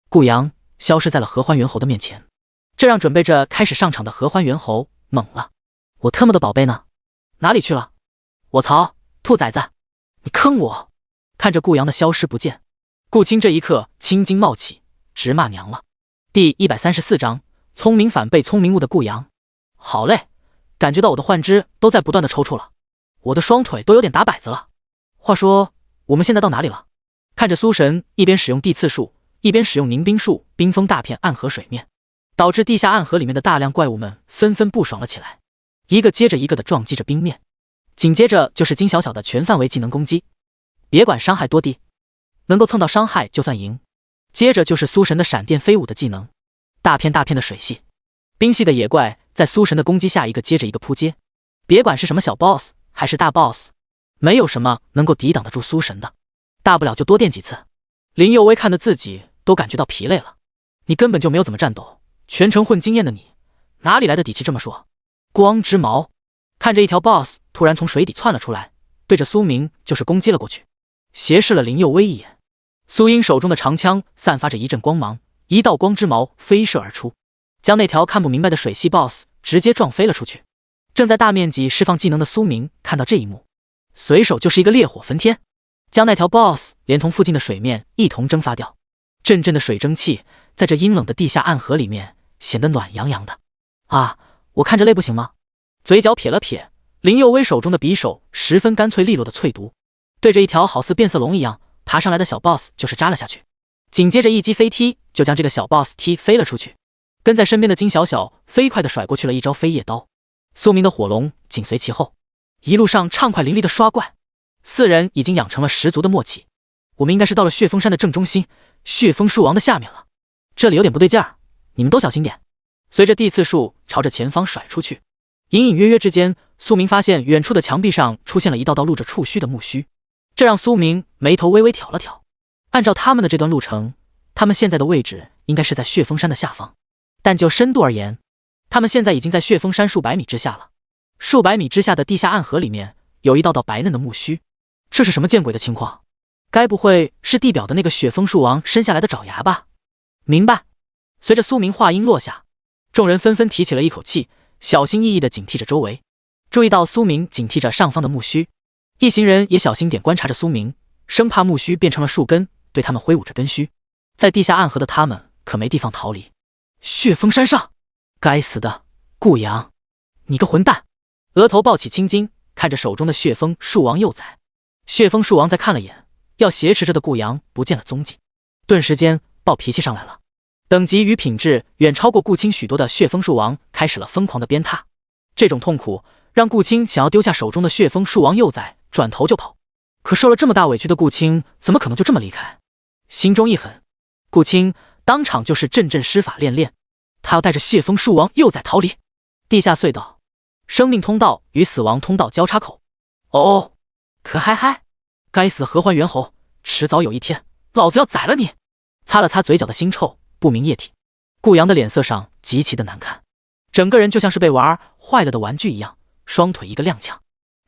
Speaker 1: 顾阳消失在了合欢猿猴的面前，这让准备着开始上场的合欢猿猴懵了。我特么的宝贝呢？哪里去了？我操，兔崽子，你坑我！看着顾阳的消失不见，顾青这一刻青筋冒起，直骂娘了。第134章，聪明反被聪明误的顾阳。好嘞，感觉到我的幻肢都在不断的抽搐了，我的双腿都有点打摆子了。话说，我们现在到哪里了？看着苏神一边使用地刺术，一边使用凝冰术冰封大片暗河水面，导致地下暗河里面的大量怪物们纷纷不爽了起来，一个接着一个的撞击着冰面。紧接着就是金小小的全范围技能攻击，别管伤害多低，能够蹭到伤害就算赢。接着就是苏神的闪电飞舞的技能，大片大片的水系、冰系的野怪在苏神的攻击下一个接着一个扑街，别管是什么小 boss 还是大 boss， 没有什么能够抵挡得住苏神的。大不了就多垫几次。林佑威看得自己都感觉到疲累了。你根本就没有怎么战斗，全程混经验的你，哪里来的底气这么说？光之矛看着一条 BOSS 突然从水底窜了出来，对着苏明就是攻击了过去，斜视了林佑威一眼。苏英手中的长枪散发着一阵光芒，一道光之矛飞射而出，将那条看不明白的水系 BOSS 直接撞飞了出去。正在大面积释放技能的苏明看到这一幕，随手就是一个烈火焚天，将那条 BOSS 连同附近的水面一同蒸发掉。阵阵的水蒸气在这阴冷的地下暗河里面显得暖洋洋的。啊，我看着累不行吗？嘴角撇了撇，林佑威手中的匕首十分干脆利落的淬毒，对着一条好似变色龙一样爬上来的小 BOSS 就是扎了下去。紧接着一击飞踢就将这个小 BOSS 踢飞了出去。跟在身边的金小小飞快地甩过去了一招飞叶刀，苏明的火龙紧随其后，一路上畅快淋漓的刷怪。四人已经养成了十足的默契。我们应该是到了血峰山的正中心，血峰树王的下面了。这里有点不对劲儿，你们都小心点。随着地刺树朝着前方甩出去，隐隐约约之间，苏明发现远处的墙壁上出现了一道道露着触须的木须，这让苏明眉头微微挑了挑。按照他们的这段路程，他们现在的位置应该是在血峰山的下方，但就深度而言，他们现在已经在血峰山数百米之下了。数百米之下的地下暗河里面有一道道白嫩的木须，这是什么见鬼的情况？该不会是地表的那个血峰树王伸下来的爪牙吧？明白。随着苏明话音落下，众人纷纷提起了一口气，小心翼翼地警惕着周围。注意到苏明警惕着上方的木须，一行人也小心点观察着苏明，生怕木须变成了树根，对他们挥舞着根须。在地下暗河的他们可没地方逃离。血峰山上，该死的顾阳，你个混蛋！额头抱起青筋，看着手中的血峰树王幼崽。血峰树王再看了眼要挟持着的顾阳，不见了踪迹，顿时间暴脾气上来了。等级与品质远超过顾青许多的血峰树王开始了疯狂的鞭挞。这种痛苦让顾青想要丢下手中的血峰树王幼崽，转头就跑。可受了这么大委屈的顾青怎么可能就这么离开？心中一狠，顾青当场就是阵阵施法练，他要带着血峰树王幼崽逃离。地下隧道，生命通道与死亡通道交叉口。哦，可嗨嗨！该死合欢猿猴，迟早有一天老子要宰了你！擦了擦嘴角的腥臭不明液体，顾阳的脸色上极其的难看，整个人就像是被玩坏了的玩具一样，双腿一个踉跄，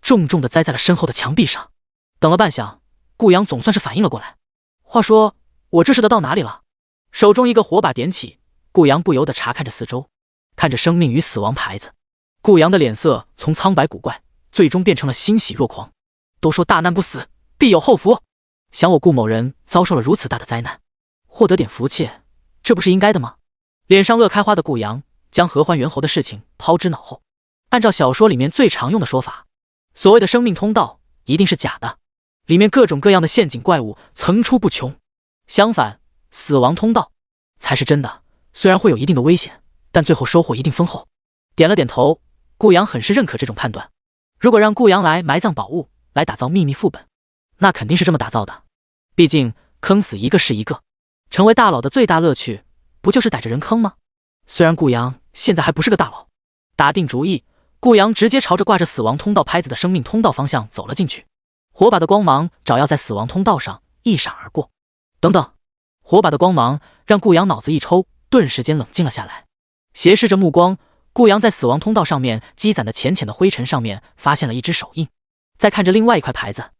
Speaker 1: 重重的栽在了身后的墙壁上。等了半晌，顾阳总算是反应了过来。话说我这是的到哪里了？手中一个火把点起，顾阳不由得查看着四周，看着生命与死亡牌子，顾阳的脸色从苍白古怪最终变成了欣喜若狂。都说大难不死，必有后福，想我顾某人遭受了如此大的灾难，获得点福气，这不是应该的吗？脸上乐开花的顾阳将合欢猿猴的事情抛之脑后。按照小说里面最常用的说法，所谓的生命通道一定是假的，里面各种各样的陷阱怪物层出不穷。相反，死亡通道才是真的，虽然会有一定的危险，但最后收获一定丰厚。点了点头，顾阳很是认可这种判断。如果让顾阳来埋葬宝物，来打造秘密副本，那肯定是这么打造的。毕竟坑死一个是一个，成为大佬的最大乐趣不就是逮着人坑吗？虽然顾阳现在还不是个大佬，打定主意，顾阳直接朝着挂着死亡通道拍子的生命通道方向走了进去。火把的光芒照耀在死亡通道上一闪而过。等等，火把的光芒让顾阳脑子一抽，顿时间冷静了下来。斜视着目光，顾阳在死亡通道上面积攒的浅浅的灰尘上面发现了一只手印，再看着另外一块牌子，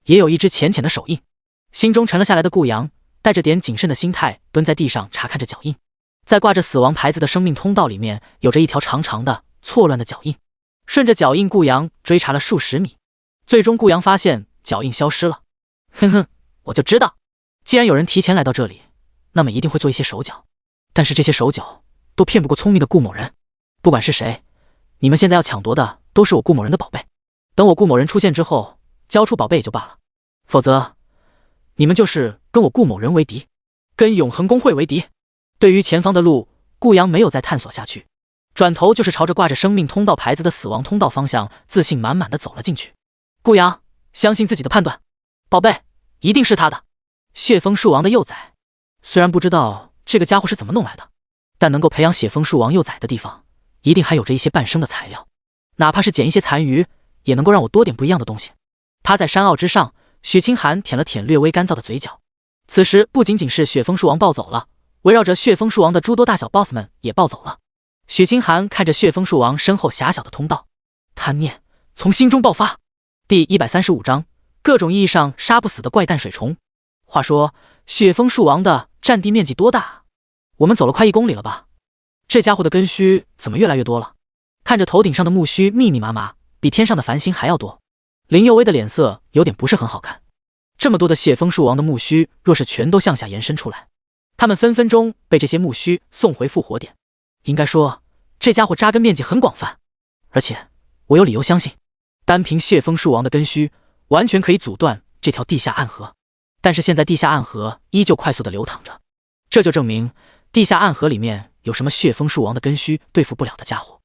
Speaker 1: 也有一只浅浅的手印。心中沉了下来的顾阳带着点谨慎的心态蹲在地上查看着脚印。在挂着死亡牌子的生命通道里面有着一条长长的错乱的脚印，顺着脚印顾阳追查了数十米，最终顾阳发现脚印消失了。哼哼，我就知道，既然有人提前来到这里，那么一定会做一些手脚，但是这些手脚都骗不过聪明的顾某人。不管是谁，你们现在要抢夺的都是我顾某人的宝贝，等我顾某人出现之后交出宝贝也就罢了，否则你们就是跟我顾某人为敌，跟永恒公会为敌。对于前方的路，顾阳没有再探索下去，转头就是朝着挂着生命通道牌子的死亡通道方向自信满满的走了进去。顾阳相信自己的判断，宝贝一定是他的，血峰树王的幼崽。虽然不知道这个家伙是怎么弄来的，但能够培养血峰树王幼崽的地方一定还有着一些半生的材料，哪怕是捡一些残余也能够让我多点不一样的东西。趴在山坳之上，许清寒舔了舔略微干燥的嘴角。此时不仅仅是雪峰树王暴走了，围绕着血峰树王的诸多大小 BOSS 们也暴走了。许清寒看着血峰树王身后狭小的通道，贪念从心中爆发。第135章，各种意义上杀不死的怪诞水虫。话说，血峰树王的占地面积多大啊？我们走了快1公里了吧？这家伙的根须怎么越来越多了？看着头顶上的木须密密麻麻，比天上的繁星还要多，林佑威的脸色有点不是很好看。这么多的血峰树王的木须，若是全都向下延伸出来，他们分分钟被这些木须送回复活点。应该说，这家伙扎根面积很广泛，而且我有理由相信，单凭血峰树王的根须，完全可以阻断这条地下暗河。但是现在地下暗河依旧快速的流淌着，这就证明地下暗河里面有什么血峰树王的根须对付不了的家伙。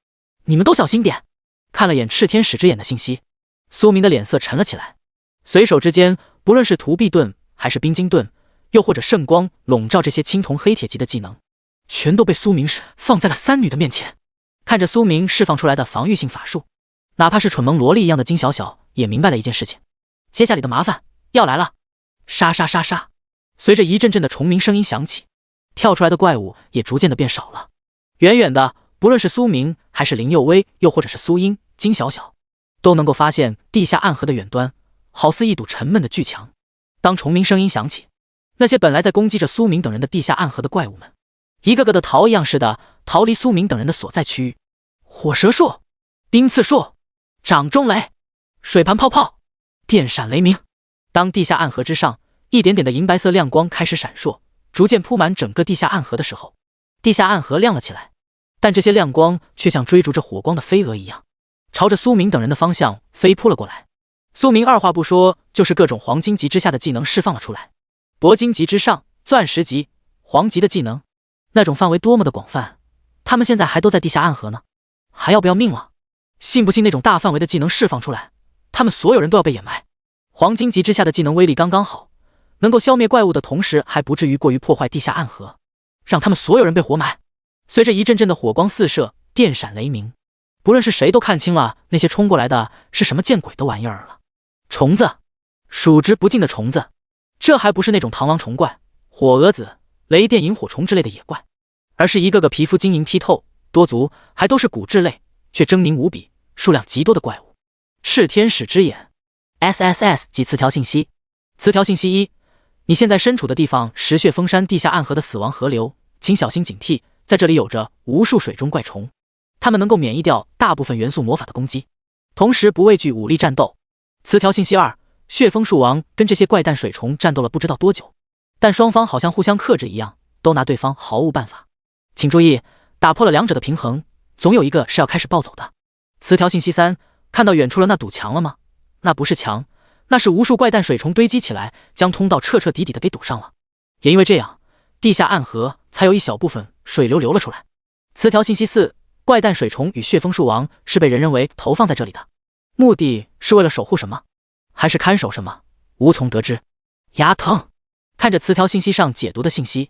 Speaker 1: 你们都小心点！看了眼赤天使之眼的信息，苏明的脸色沉了起来。随手之间，不论是屠壁盾还是冰晶盾，又或者圣光笼罩这些青铜黑铁级的技能，全都被苏明放在了三女的面前。看着苏明释放出来的防御性法术，哪怕是蠢萌萝莉一样的金小小也明白了一件事情：接下来的麻烦要来了。沙沙沙沙，随着一阵阵的虫鸣声音响起，跳出来的怪物也逐渐的变少了。远远的，不论是苏明还是林佑威，又或者是苏英、金小小，都能够发现地下暗河的远端好似一堵沉闷的巨墙。当虫鸣声音响起，那些本来在攻击着苏明等人的地下暗河的怪物们，一个个的逃一样似的逃离苏明等人的所在区域。火蛇术、冰刺术、掌中雷、水盘泡泡、电闪雷鸣。当地下暗河之上一点点的银白色亮光开始闪烁，逐渐铺满整个地下暗河的时候，地下暗河亮了起来。但这些亮光却像追逐着火光的飞蛾一样，朝着苏明等人的方向飞扑了过来。苏明二话不说，就是各种黄金级之下的技能释放了出来。铂金级之上、钻石级、黄级的技能，那种范围多么的广泛，他们现在还都在地下暗河呢，还要不要命了？信不信那种大范围的技能释放出来，他们所有人都要被掩埋。黄金级之下的技能威力刚刚好，能够消灭怪物的同时还不至于过于破坏地下暗河，让他们所有人被活埋。随着一阵阵的火光四射，电闪雷鸣，不论是谁都看清了那些冲过来的是什么见鬼的玩意儿了。虫子，数之不尽的虫子，这还不是那种螳螂虫怪、火蛾子、雷电萤火虫之类的野怪，而是一个个皮肤晶莹剔透、多足，还都是骨质类，却狰狞无比、数量极多的怪物。赤天使之眼 SSS 及词条信息。词条信息1：你现在身处的地方石血峰山地下暗河的死亡河流，请小心警惕，在这里有着无数水中怪虫，它们能够免疫掉大部分元素魔法的攻击，同时不畏惧武力战斗。词条信息2：血峰树王跟这些怪诞水虫战斗了不知道多久，但双方好像互相克制一样，都拿对方毫无办法。请注意，打破了两者的平衡，总有一个是要开始暴走的。词条信息3：看到远处了那堵墙了吗？那不是墙，那是无数怪诞水虫堆积起来，将通道彻彻底底的给堵上了。也因为这样，地下暗河才有一小部分水流流了出来。词条信息4：怪诞水虫与血峰树王是被人认为投放在这里的，目的是为了守护什么，还是看守什么，无从得知。牙疼！看着词条信息上解读的信息，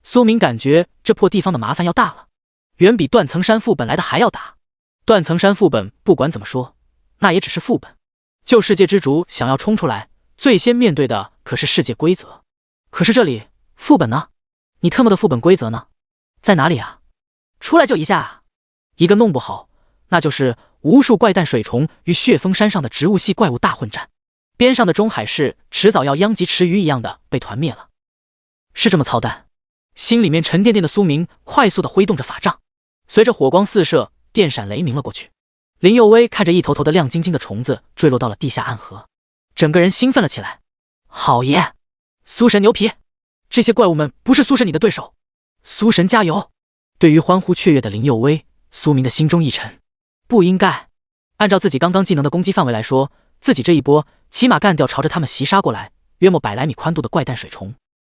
Speaker 1: 苏明感觉这破地方的麻烦要大了，远比断层山副本来的还要大。断层山副本不管怎么说，那也只是副本，就世界之主想要冲出来，最先面对的可是世界规则。可是这里副本呢？你特么的副本规则呢？在哪里啊？出来就一下啊！一个弄不好，那就是无数怪诞水虫与血峰山上的植物系怪物大混战，边上的中海市迟早要殃及池鱼一样的被团灭了。是这么操蛋？心里面沉甸甸的苏明快速的挥动着法杖，随着火光四射，电闪雷鸣了过去。林佑威看着一头头的亮晶晶的虫子坠落到了地下暗河，整个人兴奋了起来。好耶！苏神牛皮！这些怪物们不是苏神你的对手，苏神加油！对于欢呼雀跃的林佑威，苏明的心中一沉，不应该。按照自己刚刚技能的攻击范围来说，自己这一波起码干掉朝着他们袭杀过来约莫100来米宽度的怪诞水虫，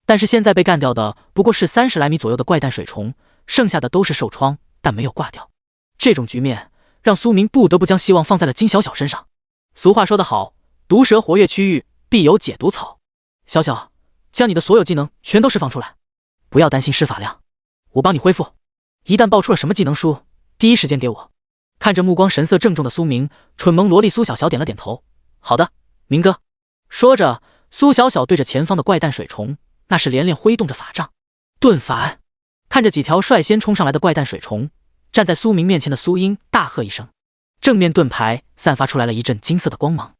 Speaker 1: 但是现在被干掉的不过是30来米左右的怪诞水虫，剩下的都是受创但没有挂掉。这种局面让苏明不得不将希望放在了金小小身上。俗话说得好，毒蛇活跃区域必有解毒草。小小，将你的所有技能全都释放出来，不要担心施法量，我帮你恢复。一旦爆出了什么技能书，第一时间给我。看着目光神色郑重的苏明，蠢萌萝莉苏小小点了点头。好的，明哥。说着，苏小小对着前方的怪诞水虫，那是连连挥动着法杖。盾反！看着几条率先冲上来的怪诞水虫，站在苏明面前的苏英大喝一声，正面盾牌散发出来了一阵金色的光芒。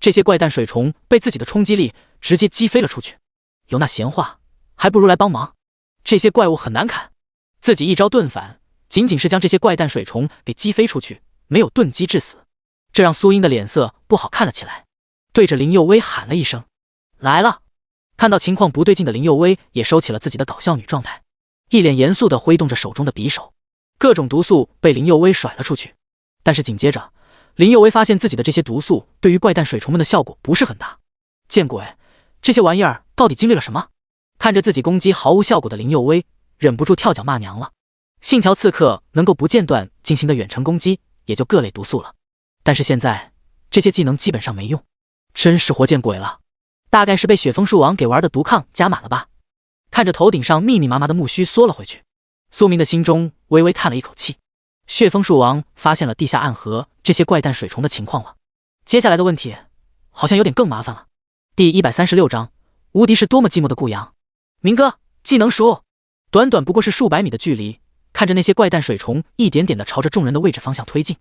Speaker 1: 这些怪诞水虫被自己的冲击力直接击飞了出去。有那闲话，还不如来帮忙。这些怪物很难砍，自己一招盾反，仅仅是将这些怪诞水虫给击飞出去，没有盾击致死，这让苏英的脸色不好看了起来，对着林佑威喊了一声：“来了！”看到情况不对劲的林佑威也收起了自己的搞笑女状态，一脸严肃地挥动着手中的匕首，各种毒素被林佑威甩了出去。但是紧接着，林佑威发现自己的这些毒素对于怪诞水虫们的效果不是很大。见鬼，这些玩意儿到底经历了什么？看着自己攻击毫无效果的林佑威，忍不住跳脚骂娘了。信条刺客能够不间断进行的远程攻击，也就各类毒素了。但是现在这些技能基本上没用，真是活见鬼了。大概是被雪枫树王给玩的毒抗加满了吧。看着头顶上密密麻麻的木须缩了回去，苏明的心中微微叹了一口气。血枫树王发现了地下暗河这些怪诞水虫的情况了，接下来的问题好像有点更麻烦了。第136章，无敌是多么寂寞的雇羊。明哥，技能书！短短不过是数百米的距离，看着那些怪诞水虫一点点的朝着众人的位置方向推进，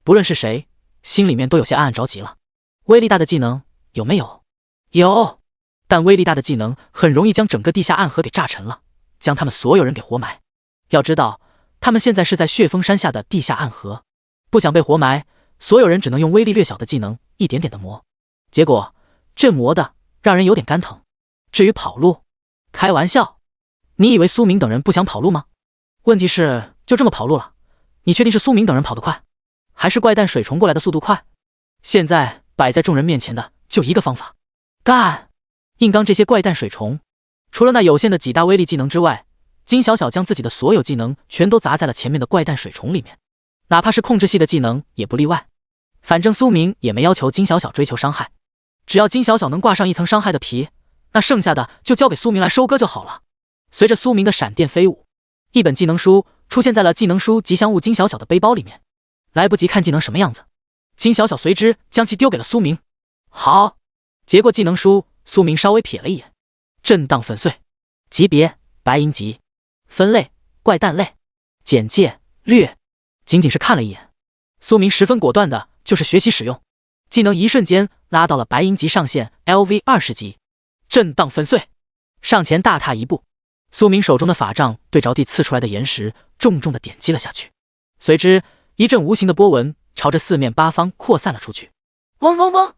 Speaker 1: 不论是谁，心里面都有些暗暗着急了。威力大的技能有没有？有，但威力大的技能很容易将整个地下暗河给炸沉了，将他们所有人给活埋。要知道，他们现在是在血峰山下的地下暗河，不想被活埋，所有人只能用威力略小的技能一点点的磨。结果这磨的让人有点肝疼。至于跑路，开玩笑，你以为苏明等人不想跑路吗？问题是就这么跑路了，你确定是苏明等人跑得快，还是怪诞水虫过来的速度快？现在摆在众人面前的就一个方法，干！硬刚这些怪诞水虫。除了那有限的几大威力技能之外，金小小将自己的所有技能全都砸在了前面的怪诞水虫里面，哪怕是控制系的技能也不例外。反正苏明也没要求金小小追求伤害，只要金小小能挂上一层伤害的皮，那剩下的就交给苏明来收割就好了。随着苏明的闪电飞舞，一本技能书出现在了技能书吉祥物金小小的背包里面。来不及看技能什么样子，金小小随之将其丢给了苏明。好，接过技能书，苏明稍微瞥了一眼，震荡粉碎，级别白银级，分类怪诞类，简介略。仅仅是看了一眼，苏明十分果断的就是学习使用，技能一瞬间拉到了白银级上限 LV 20级，震荡粉碎。上前大踏一步，苏明手中的法杖对着地刺出来的岩石重重的点击了下去，随之一阵无形的波纹朝着四面八方扩散了出去。嗡嗡嗡，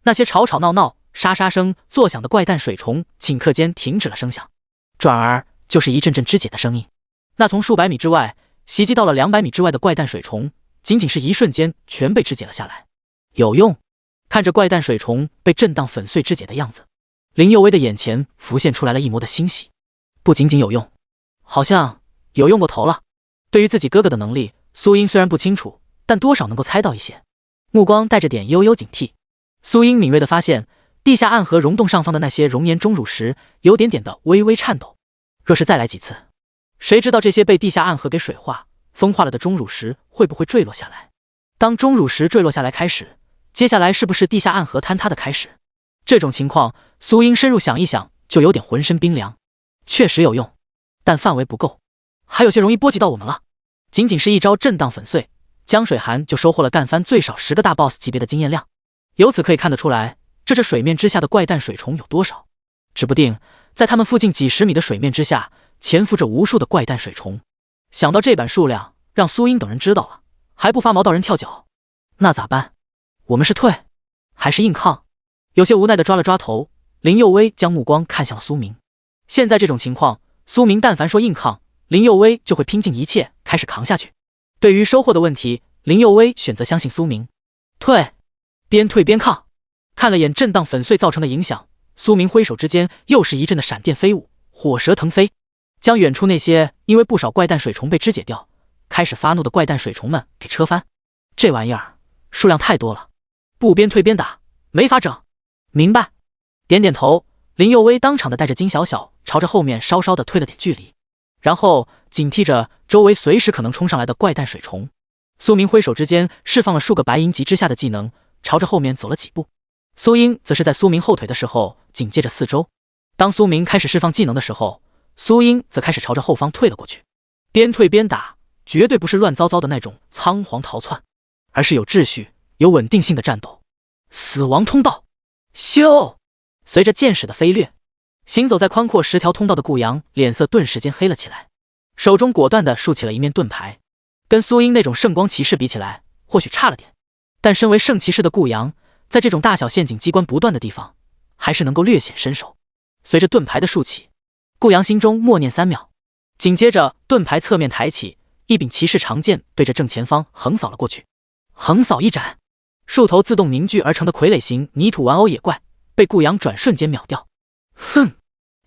Speaker 1: 那些吵吵闹闹沙沙声作响的怪诞水虫顷刻间停止了声响，转而就是一阵阵肢解的声音。那从数百米之外袭击到了200米之外的怪诞水虫，仅仅是一瞬间全被肢解了下来。有用！看着怪诞水虫被震荡粉碎肢解的样子，林佑威的眼前浮现出来了一抹的欣喜。不仅仅有用，好像有用过头了。对于自己哥哥的能力，苏英虽然不清楚，但多少能够猜到一些，目光带着点悠悠警惕。苏英敏锐地发现地下暗河溶洞上方的那些熔岩钟乳石有点点的微微颤抖，若是再来几次，谁知道这些被地下暗河给水化风化了的钟乳石会不会坠落下来？当钟乳石坠落下来开始，接下来是不是地下暗河坍塌的开始？这种情况苏英深入想一想就有点浑身冰凉。确实有用，但范围不够，还有些容易波及到我们了。仅仅是一招震荡粉碎，江水寒就收获了干翻最少10个大 boss 级别的经验量。由此可以看得出来，这水面之下的怪诞水虫有多少，指不定在他们附近几十米的水面之下潜伏着无数的怪诞水虫。想到这般数量，让苏英等人知道了，还不发毛道人跳脚？那咋办？我们是退还是硬抗？有些无奈的抓了抓头，林佑威将目光看向了苏明。现在这种情况，苏明但凡说硬抗，林佑威就会拼尽一切开始扛下去。对于收获的问题，林佑威选择相信苏明。退，边退边抗。看了眼震荡粉碎造成的影响，苏明挥手之间又是一阵的闪电飞舞，火蛇腾飞，将远处那些因为不少怪诞水虫被肢解掉开始发怒的怪诞水虫们给车翻。这玩意儿数量太多了，不边退边打没法整。明白。点点头，林佑威当场的带着金小小朝着后面稍稍的退了点距离，然后警惕着周围随时可能冲上来的怪诞水虫。苏明挥手之间释放了数个白银级之下的技能，朝着后面走了几步。苏英则是在苏明后腿的时候紧接着四周。当苏明开始释放技能的时候，苏英则开始朝着后方退了过去，边退边打，绝对不是乱糟糟的那种仓皇逃窜，而是有秩序、有稳定性的战斗。死亡通道，咻！随着箭矢的飞掠，行走在宽阔10条通道的顾阳脸色顿时间黑了起来，手中果断地竖起了一面盾牌。跟苏英那种圣光骑士比起来，或许差了点，但身为圣骑士的顾阳，在这种大小陷阱机关不断的地方，还是能够略显身手。随着盾牌的竖起，顾阳心中默念3秒，紧接着盾牌侧面抬起，一柄骑士长剑对着正前方横扫了过去。横扫一斩，数头自动凝聚而成的傀儡型泥土玩偶野怪被顾阳转瞬间秒掉。哼，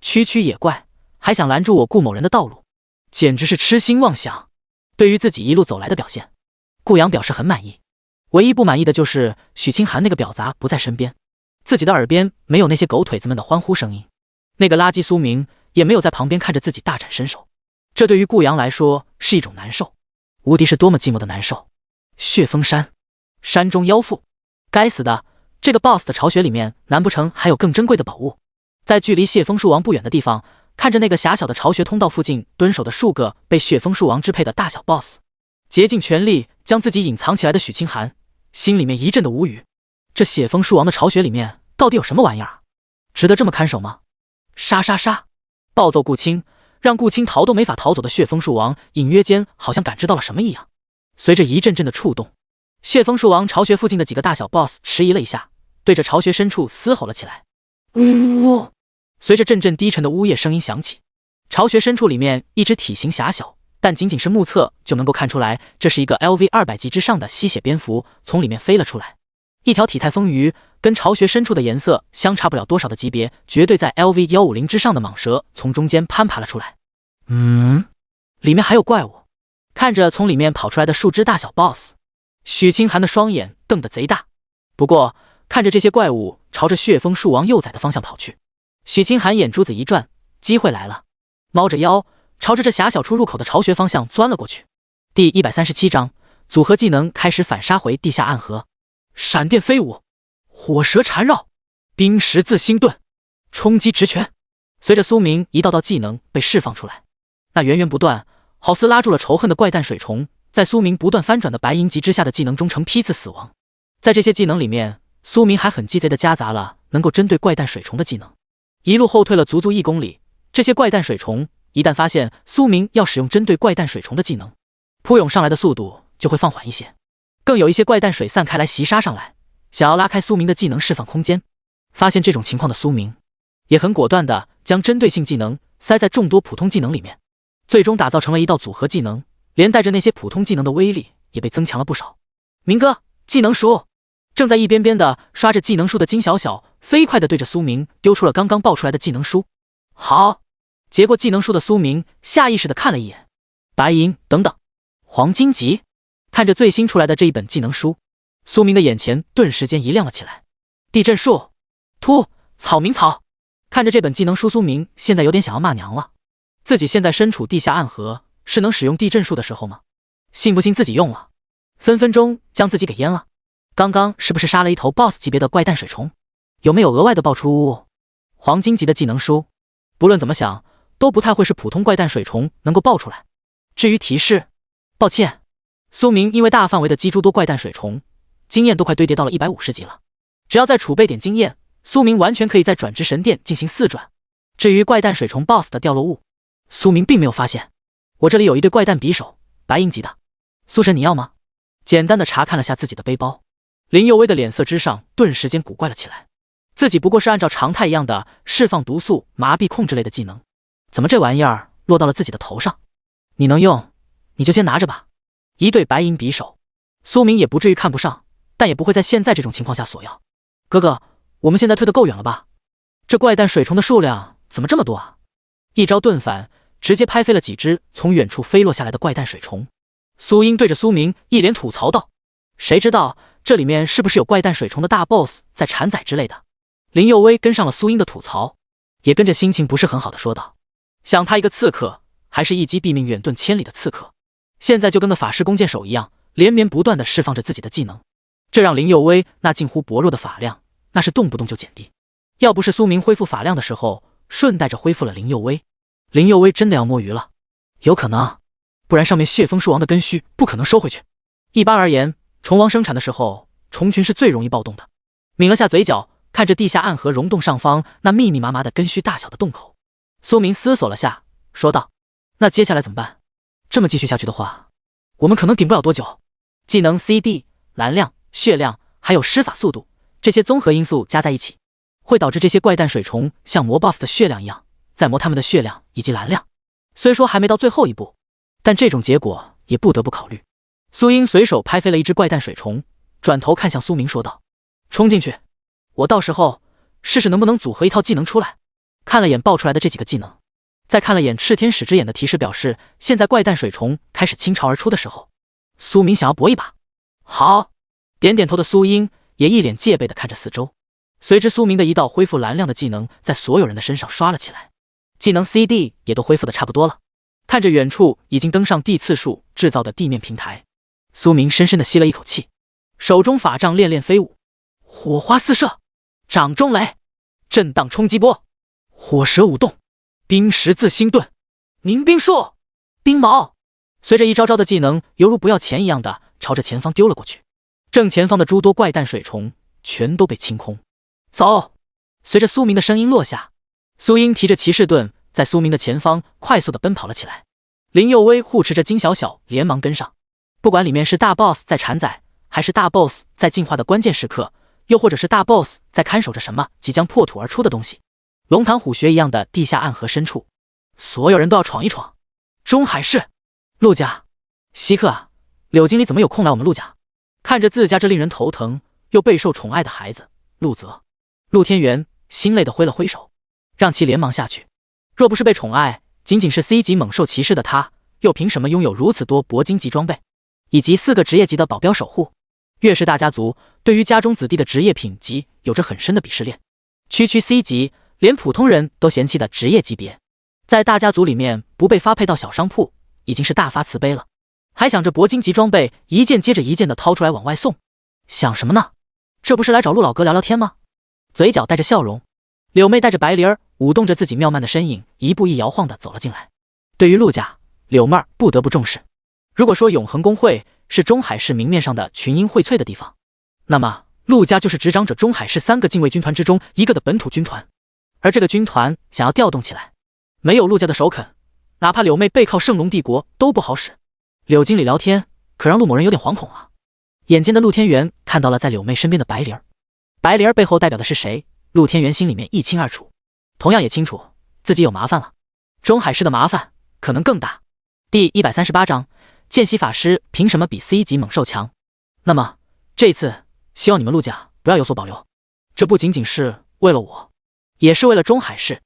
Speaker 1: 区区野怪还想拦住我顾某人的道路，简直是痴心妄想。对于自己一路走来的表现，顾阳表示很满意，唯一不满意的就是许清寒那个婊砸不在身边，自己的耳边没有那些狗腿子们的欢呼声音，那个垃圾苏明也没有在旁边看着自己大展身手，这对于顾阳来说是一种难受。无敌是多么寂寞的难受。血峰山，山中妖妇，该死的，这个 BOSS 的巢穴里面难不成还有更珍贵的宝物？在距离血峰树王不远的地方，看着那个狭小的巢穴通道附近蹲守的数个被血峰树王支配的大小 BOSS， 竭尽全力将自己隐藏起来的许清寒心里面一阵的无语。这血峰树王的巢穴里面到底有什么玩意儿？值得这么看守吗？杀杀杀！暴揍顾青，让顾青逃都没法逃走的血峰树王隐约间好像感知到了什么一样，随着一阵阵的触动，血峰树王巢穴附近的几个大小 BOSS 迟疑了一下，对着巢穴深处嘶吼了起来。呜！随着阵阵低沉的呜咽声音响起，巢穴深处里面一只体型狭小，但仅仅是目测就能够看出来这是一个 LV200级之上的吸血蝙蝠从里面飞了出来。一条体态丰腴，跟巢穴深处的颜色相差不了多少的级别，绝对在 LV150之上的蟒蛇从中间攀爬了出来。里面还有怪物。看着从里面跑出来的数只大小 BOSS， 许清寒的双眼瞪得贼大。不过看着这些怪物朝着血峰树王幼崽的方向跑去，许清寒眼珠子一转，机会来了，猫着腰朝着这狭小出入口的巢穴方向钻了过去。第137章组合技能开始反杀回地下暗河。闪电飞舞，火蛇缠绕，冰石自星盾，冲击直拳。随着苏明一道道技能被释放出来，那源源不断好似拉住了仇恨的怪诞水虫，在苏明不断翻转的白银级之下的技能中成批次死亡。在这些技能里面，苏明还很鸡贼的夹杂了能够针对怪诞水虫的技能，一路后退了足足1公里。这些怪诞水虫一旦发现苏明要使用针对怪诞水虫的技能，扑涌上来的速度就会放缓一些，更有一些怪诞水散开来袭杀上来，想要拉开苏明的技能释放空间。发现这种情况的苏明也很果断的将针对性技能塞在众多普通技能里面，最终打造成了一道组合技能，连带着那些普通技能的威力也被增强了不少。明哥，技能书！正在一边边的刷着技能书的金小小飞快的对着苏明丢出了刚刚爆出来的技能书。好！接过技能书的苏明下意识的看了一眼，白银等等，黄金级。看着最新出来的这一本技能书，苏明的眼前顿时间一亮了起来。地震术，突草名草。看着这本技能书，苏明现在有点想要骂娘了。自己现在身处地下暗河，是能使用地震术的时候吗？信不信自己用了，分分钟将自己给淹了。刚刚是不是杀了一头 BOSS 级别的怪诞水虫？有没有额外的爆出黄金级的技能书？不论怎么想，都不太会是普通怪诞水虫能够爆出来。至于提示，抱歉，苏明因为大范围的击诸多怪诞水虫，经验都快堆叠到了150级了。只要再储备点经验，苏明完全可以在转职神殿进行4转。至于怪诞水虫 BOSS 的掉落物，苏明并没有发现。我这里有一对怪诞匕首，白银级的。苏神你要吗？简单的查看了下自己的背包，林佑威的脸色之上顿时间古怪了起来。自己不过是按照常态一样的释放毒素、麻痹控制类的技能，怎么这玩意儿落到了自己的头上？你能用，你就先拿着吧。一对白银匕首，苏明也不至于看不上，但也不会在现在这种情况下索要。哥哥，我们现在退得够远了吧？这怪诞水虫的数量怎么这么多啊？一招盾反，直接拍飞了几只从远处飞落下来的怪诞水虫。苏英对着苏明一脸吐槽道：谁知道这里面是不是有怪诞水虫的大 BOSS 在缠载之类的？林佑威跟上了苏英的吐槽，也跟着心情不是很好的说道：想他一个刺客，还是一击毙命远遁千里的刺客，现在就跟个法师弓箭手一样，连绵不断的释放着自己的技能，这让林佑威那近乎薄弱的法量那是动不动就减低。要不是苏明恢复法量的时候顺带着恢复了林佑威，林佑威真的要摸鱼了。有可能，不然上面血风树王的根须不可能收回去。一般而言，虫王生产的时候，虫群是最容易暴动的。抿了下嘴角，看着地下暗河溶洞上方那密密麻麻的根须大小的洞口，苏明思索了下，说道：那接下来怎么办？这么继续下去的话，我们可能顶不了多久。技能 CD、蓝量、血量还有施法速度，这些综合因素加在一起，会导致这些怪诞水虫像磨 BOSS 的血量一样，在磨他们的血量以及蓝量。虽说还没到最后一步，但这种结果也不得不考虑。苏英随手拍飞了一只怪诞水虫，转头看向苏明说道：冲进去，我到时候试试能不能组合一套技能出来。看了眼爆出来的这几个技能，再看了眼赤天使之眼的提示，表示现在怪诞水虫开始倾巢而出的时候，苏明想要搏一把。好，点点头的苏英也一脸戒备地看着四周。随之苏明的一道恢复蓝量的技能在所有人的身上刷了起来，技能 CD 也都恢复的差不多了。看着远处已经登上地次数制造的地面平台，苏明深深地吸了一口气，手中法杖恋恋飞舞，火花四射，掌中雷，震荡冲击波，火蛇舞动，冰十字星盾，凝冰术，冰矛。随着一招招的技能犹如不要钱一样的朝着前方丢了过去，正前方的诸多怪诞水虫全都被清空。走！随着苏明的声音落下，苏英提着骑士盾在苏明的前方快速的奔跑了起来。林佑威护持着金小小连忙跟上，不管里面是大 boss 在缠载，还是大 boss 在进化的关键时刻，又或者是大 boss 在看守着什么即将破土而出的东西，龙潭虎穴一样的地下暗河深处，所有人都要闯一闯。中海市，陆家，稀客啊，柳经理怎么有空来我们陆家？看着自家这令人头疼又备受宠爱的孩子，陆泽、陆天元心累的挥了挥手，让其连忙下去。若不是被宠爱，仅仅是 C 级猛兽骑士的他，又凭什么拥有如此多铂金级装备，以及4个职业级的保镖守护？岳氏大家族对于家中子弟的职业品级有着很深的鄙视链，区 C 级，连普通人都嫌弃的职业级别，在大家族里面不被发配到小商铺，已经是大发慈悲了，还想着铂金级装备一件接着一件的掏出来往外送，想什么呢？这不是来找陆老哥聊聊天吗？嘴角带着笑容，柳妹带着白灵儿舞动着自己妙曼的身影，一步一摇晃的走了进来。对于陆家，柳妹儿不得不重视。如果说永恒公会是中海市明面上的群英荟萃的地方，那么陆家就是执掌着中海市3个禁卫军团之中一个的本土军团。而这个军团想要调动起来，没有陆家的首肯，哪怕柳妹背靠圣龙帝国都不好使。柳经理聊天可让陆某人有点惶恐啊。眼尖的陆天元看到了在柳妹身边的白灵儿，白灵儿背后代表的是谁，陆天元心里面一清二楚，同样也清楚自己有麻烦了，中海市的麻烦可能更大。第138章，见习法师凭什么比 C 级猛兽强？那么这次希望你们陆家不要有所保留，这不仅仅是为了我，也是为了中海市，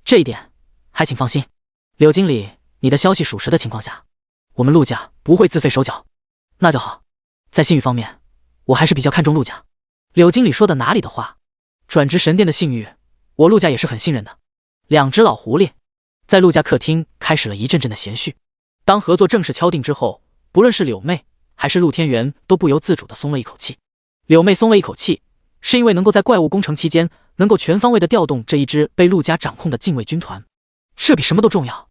Speaker 1: 这一点还请放心。柳经理，你的消息属实的情况下，我们陆家不会自废手脚。那就好，在信誉方面，我还是比较看重陆家。柳经理说的哪里的话，转职神殿的信誉，我陆家也是很信任的。2只老狐狸在陆家客厅开始了一阵阵的闲叙。当合作正式敲定之后，不论是柳妹还是陆天元都不由自主地松了一口气。柳妹松了一口气，是因为能够在怪物工程期间能够全方位地调动这一支被陆家掌控的禁卫军团，这比什么都重要。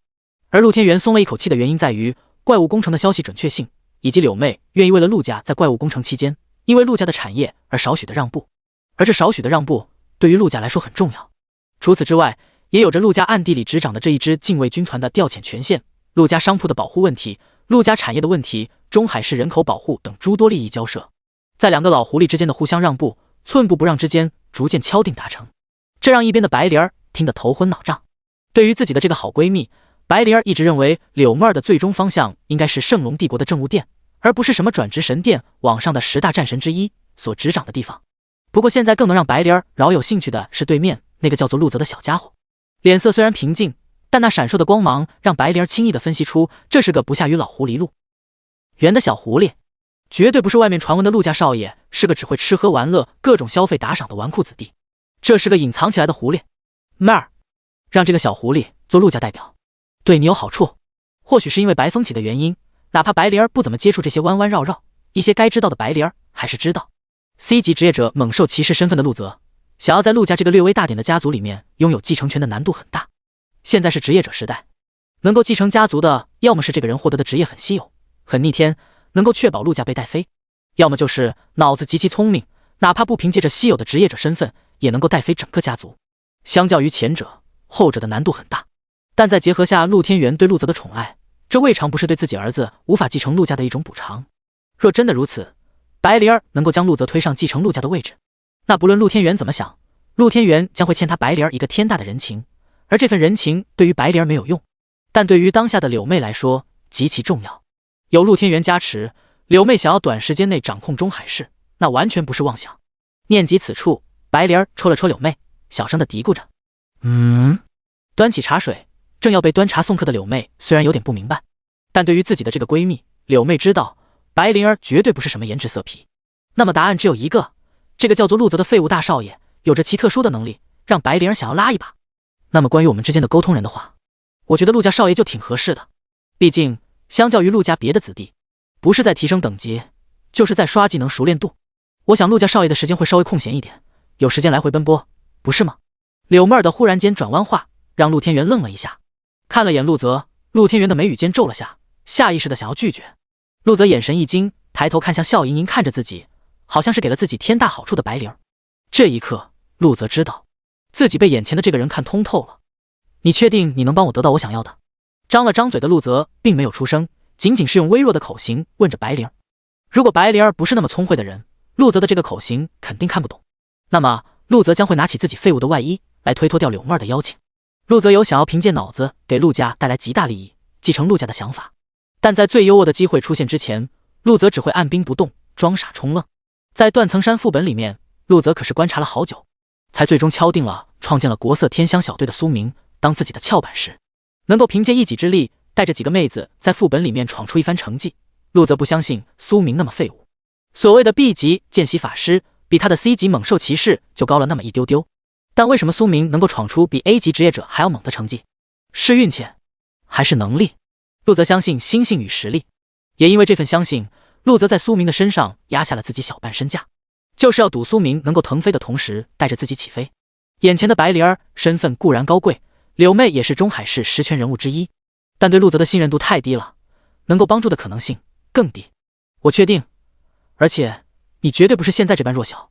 Speaker 1: 而陆天元松了一口气的原因在于怪物工程的消息准确性，以及柳妹愿意为了陆家在怪物工程期间因为陆家的产业而少许的让步，而这少许的让步对于陆家来说很重要。除此之外，也有着陆家暗地里执掌的这一支禁卫军团的调遣权限，陆家商铺的保护问题，陆家产业的问题，中海市人口保护等诸多利益交涉，在2个老狐狸之间的互相让步，寸步不让之间逐渐敲定达成，这让一边的白灵儿听得头昏脑胀。对于自己的这个好闺蜜，白灵儿一直认为柳妹儿的最终方向应该是圣龙帝国的政务殿，而不是什么转职神殿网上的10大战神之一所执掌的地方。不过现在更能让白灵儿饶有兴趣的是对面那个叫做陆泽的小家伙，脸色虽然平静，但那闪烁的光芒让白灵儿轻易地分析出这是个不下于老狐狸陆猿的小狐狸，绝对不是外面传闻的陆家少爷，是个只会吃喝玩乐各种消费打赏的纨绔子弟，这是个隐藏起来的狐狸。妹儿，让这个小狐狸做陆家代表，对你有好处。或许是因为白风起的原因，哪怕白灵儿不怎么接触这些弯弯绕绕，一些该知道的白灵儿还是知道。C 级职业者猛兽骑士身份的陆泽，想要在陆家这个略微大点的家族里面拥有继承权的难度很大。现在是职业者时代，能够继承家族的，要么是这个人获得的职业很稀有、很逆天，能够确保陆家被带飞，要么就是脑子极其聪明，哪怕不凭借着稀有的职业者身份，也能够带飞整个家族。相较于前者，后者的难度很大。但再结合下陆天元对陆泽的宠爱，这未尝不是对自己儿子无法继承陆家的一种补偿。若真的如此，白灵儿能够将陆泽推上继承陆家的位置，那不论陆天元怎么想，陆天元将会欠他白灵儿一个天大的人情，而这份人情对于白灵儿没有用，但对于当下的柳妹来说极其重要。有陆天元加持，柳妹想要短时间内掌控中海市，那完全不是妄想。念及此处，白灵儿戳了戳柳妹，小声的嘀咕着：“端起茶水，正要被端茶送客的柳妹虽然有点不明白，但对于自己的这个闺蜜，柳妹知道白灵儿绝对不是什么颜值色批。那么答案只有一个，这个叫做陆泽的废物大少爷有着其特殊的能力，让白灵儿想要拉一把。那么关于我们之间的沟通人的话，我觉得陆家少爷就挺合适的。毕竟相较于陆家别的子弟，不是在提升等级，就是在刷技能熟练度。我想陆家少爷的时间会稍微空闲一点，有时间来回奔波，不是吗？”柳妹儿的忽然间转弯话让陆天元愣了一下，看了眼陆泽，陆天元的眉宇间皱了下，下意识的想要拒绝。陆泽眼神一惊，抬头看向笑盈盈看着自己，好像是给了自己天大好处的白灵儿。这一刻，陆泽知道自己被眼前的这个人看通透了。你确定你能帮我得到我想要的？张了张嘴的陆泽并没有出声，仅仅是用微弱的口型问着白灵儿。如果白灵儿不是那么聪慧的人，陆泽的这个口型肯定看不懂。那么陆泽将会拿起自己废物的外衣来推脱掉柳妹儿的邀请。陆泽有想要凭借脑子给陆家带来极大利益、继承陆家的想法，但在最优渥的机会出现之前，陆泽只会按兵不动，装傻充愣。在断层山副本里面，陆泽可是观察了好久，才最终敲定了创建了国色天香小队的苏明当自己的翘板师，能够凭借一己之力带着几个妹子在副本里面闯出一番成绩。陆泽不相信苏明那么废物，所谓的 B 级见习法师比他的 C 级猛兽骑士就高了那么一丢丢，但为什么苏明能够闯出比 A 级职业者还要猛的成绩？是运气还是能力？陆泽相信心性与实力，也因为这份相信，陆泽在苏明的身上压下了自己小半身价，就是要赌苏明能够腾飞的同时带着自己起飞。眼前的白灵儿身份固然高贵，柳妹也是中海市实权人物之一，但对陆泽的信任度太低了，能够帮助的可能性更低。我确定，而且你绝对不是现在这般弱小，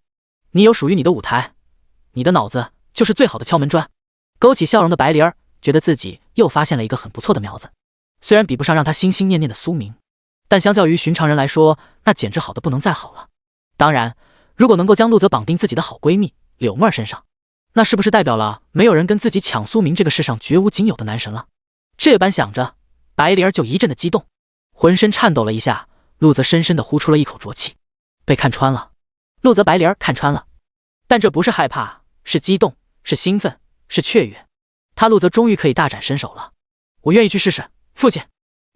Speaker 1: 你有属于你的舞台，你的脑子就是最好的敲门砖。勾起笑容的白灵儿觉得自己又发现了一个很不错的苗子，虽然比不上让他心心念念的苏明，但相较于寻常人来说，那简直好的不能再好了。当然，如果能够将陆泽绑定自己的好闺蜜柳妹儿身上，那是不是代表了没有人跟自己抢苏明这个世上绝无仅有的男神了？这般想着，白灵儿就一阵的激动，浑身颤抖了一下。陆泽深深的呼出了一口浊气，被看穿了。陆泽白灵儿看穿了，但这不是害怕，是激动，是兴奋，是雀跃。他陆泽终于可以大展身手了。我愿意去试试，父亲。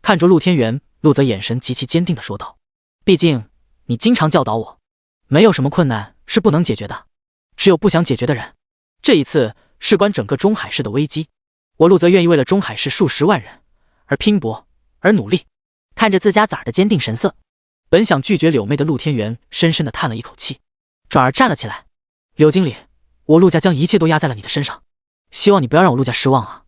Speaker 1: 看着陆天元，陆泽眼神极其坚定的说道：毕竟你经常教导我，没有什么困难是不能解决的，只有不想解决的人。这一次事关整个中海市的危机，我陆泽愿意为了中海市数十万人而拼搏，而努力。看着自家崽儿的坚定神色，本想拒绝柳妹的陆天元深深的叹了一口气，转而站了起来。柳经理，我陆家将一切都压在了你的身上，希望你不要让我陆家失望啊。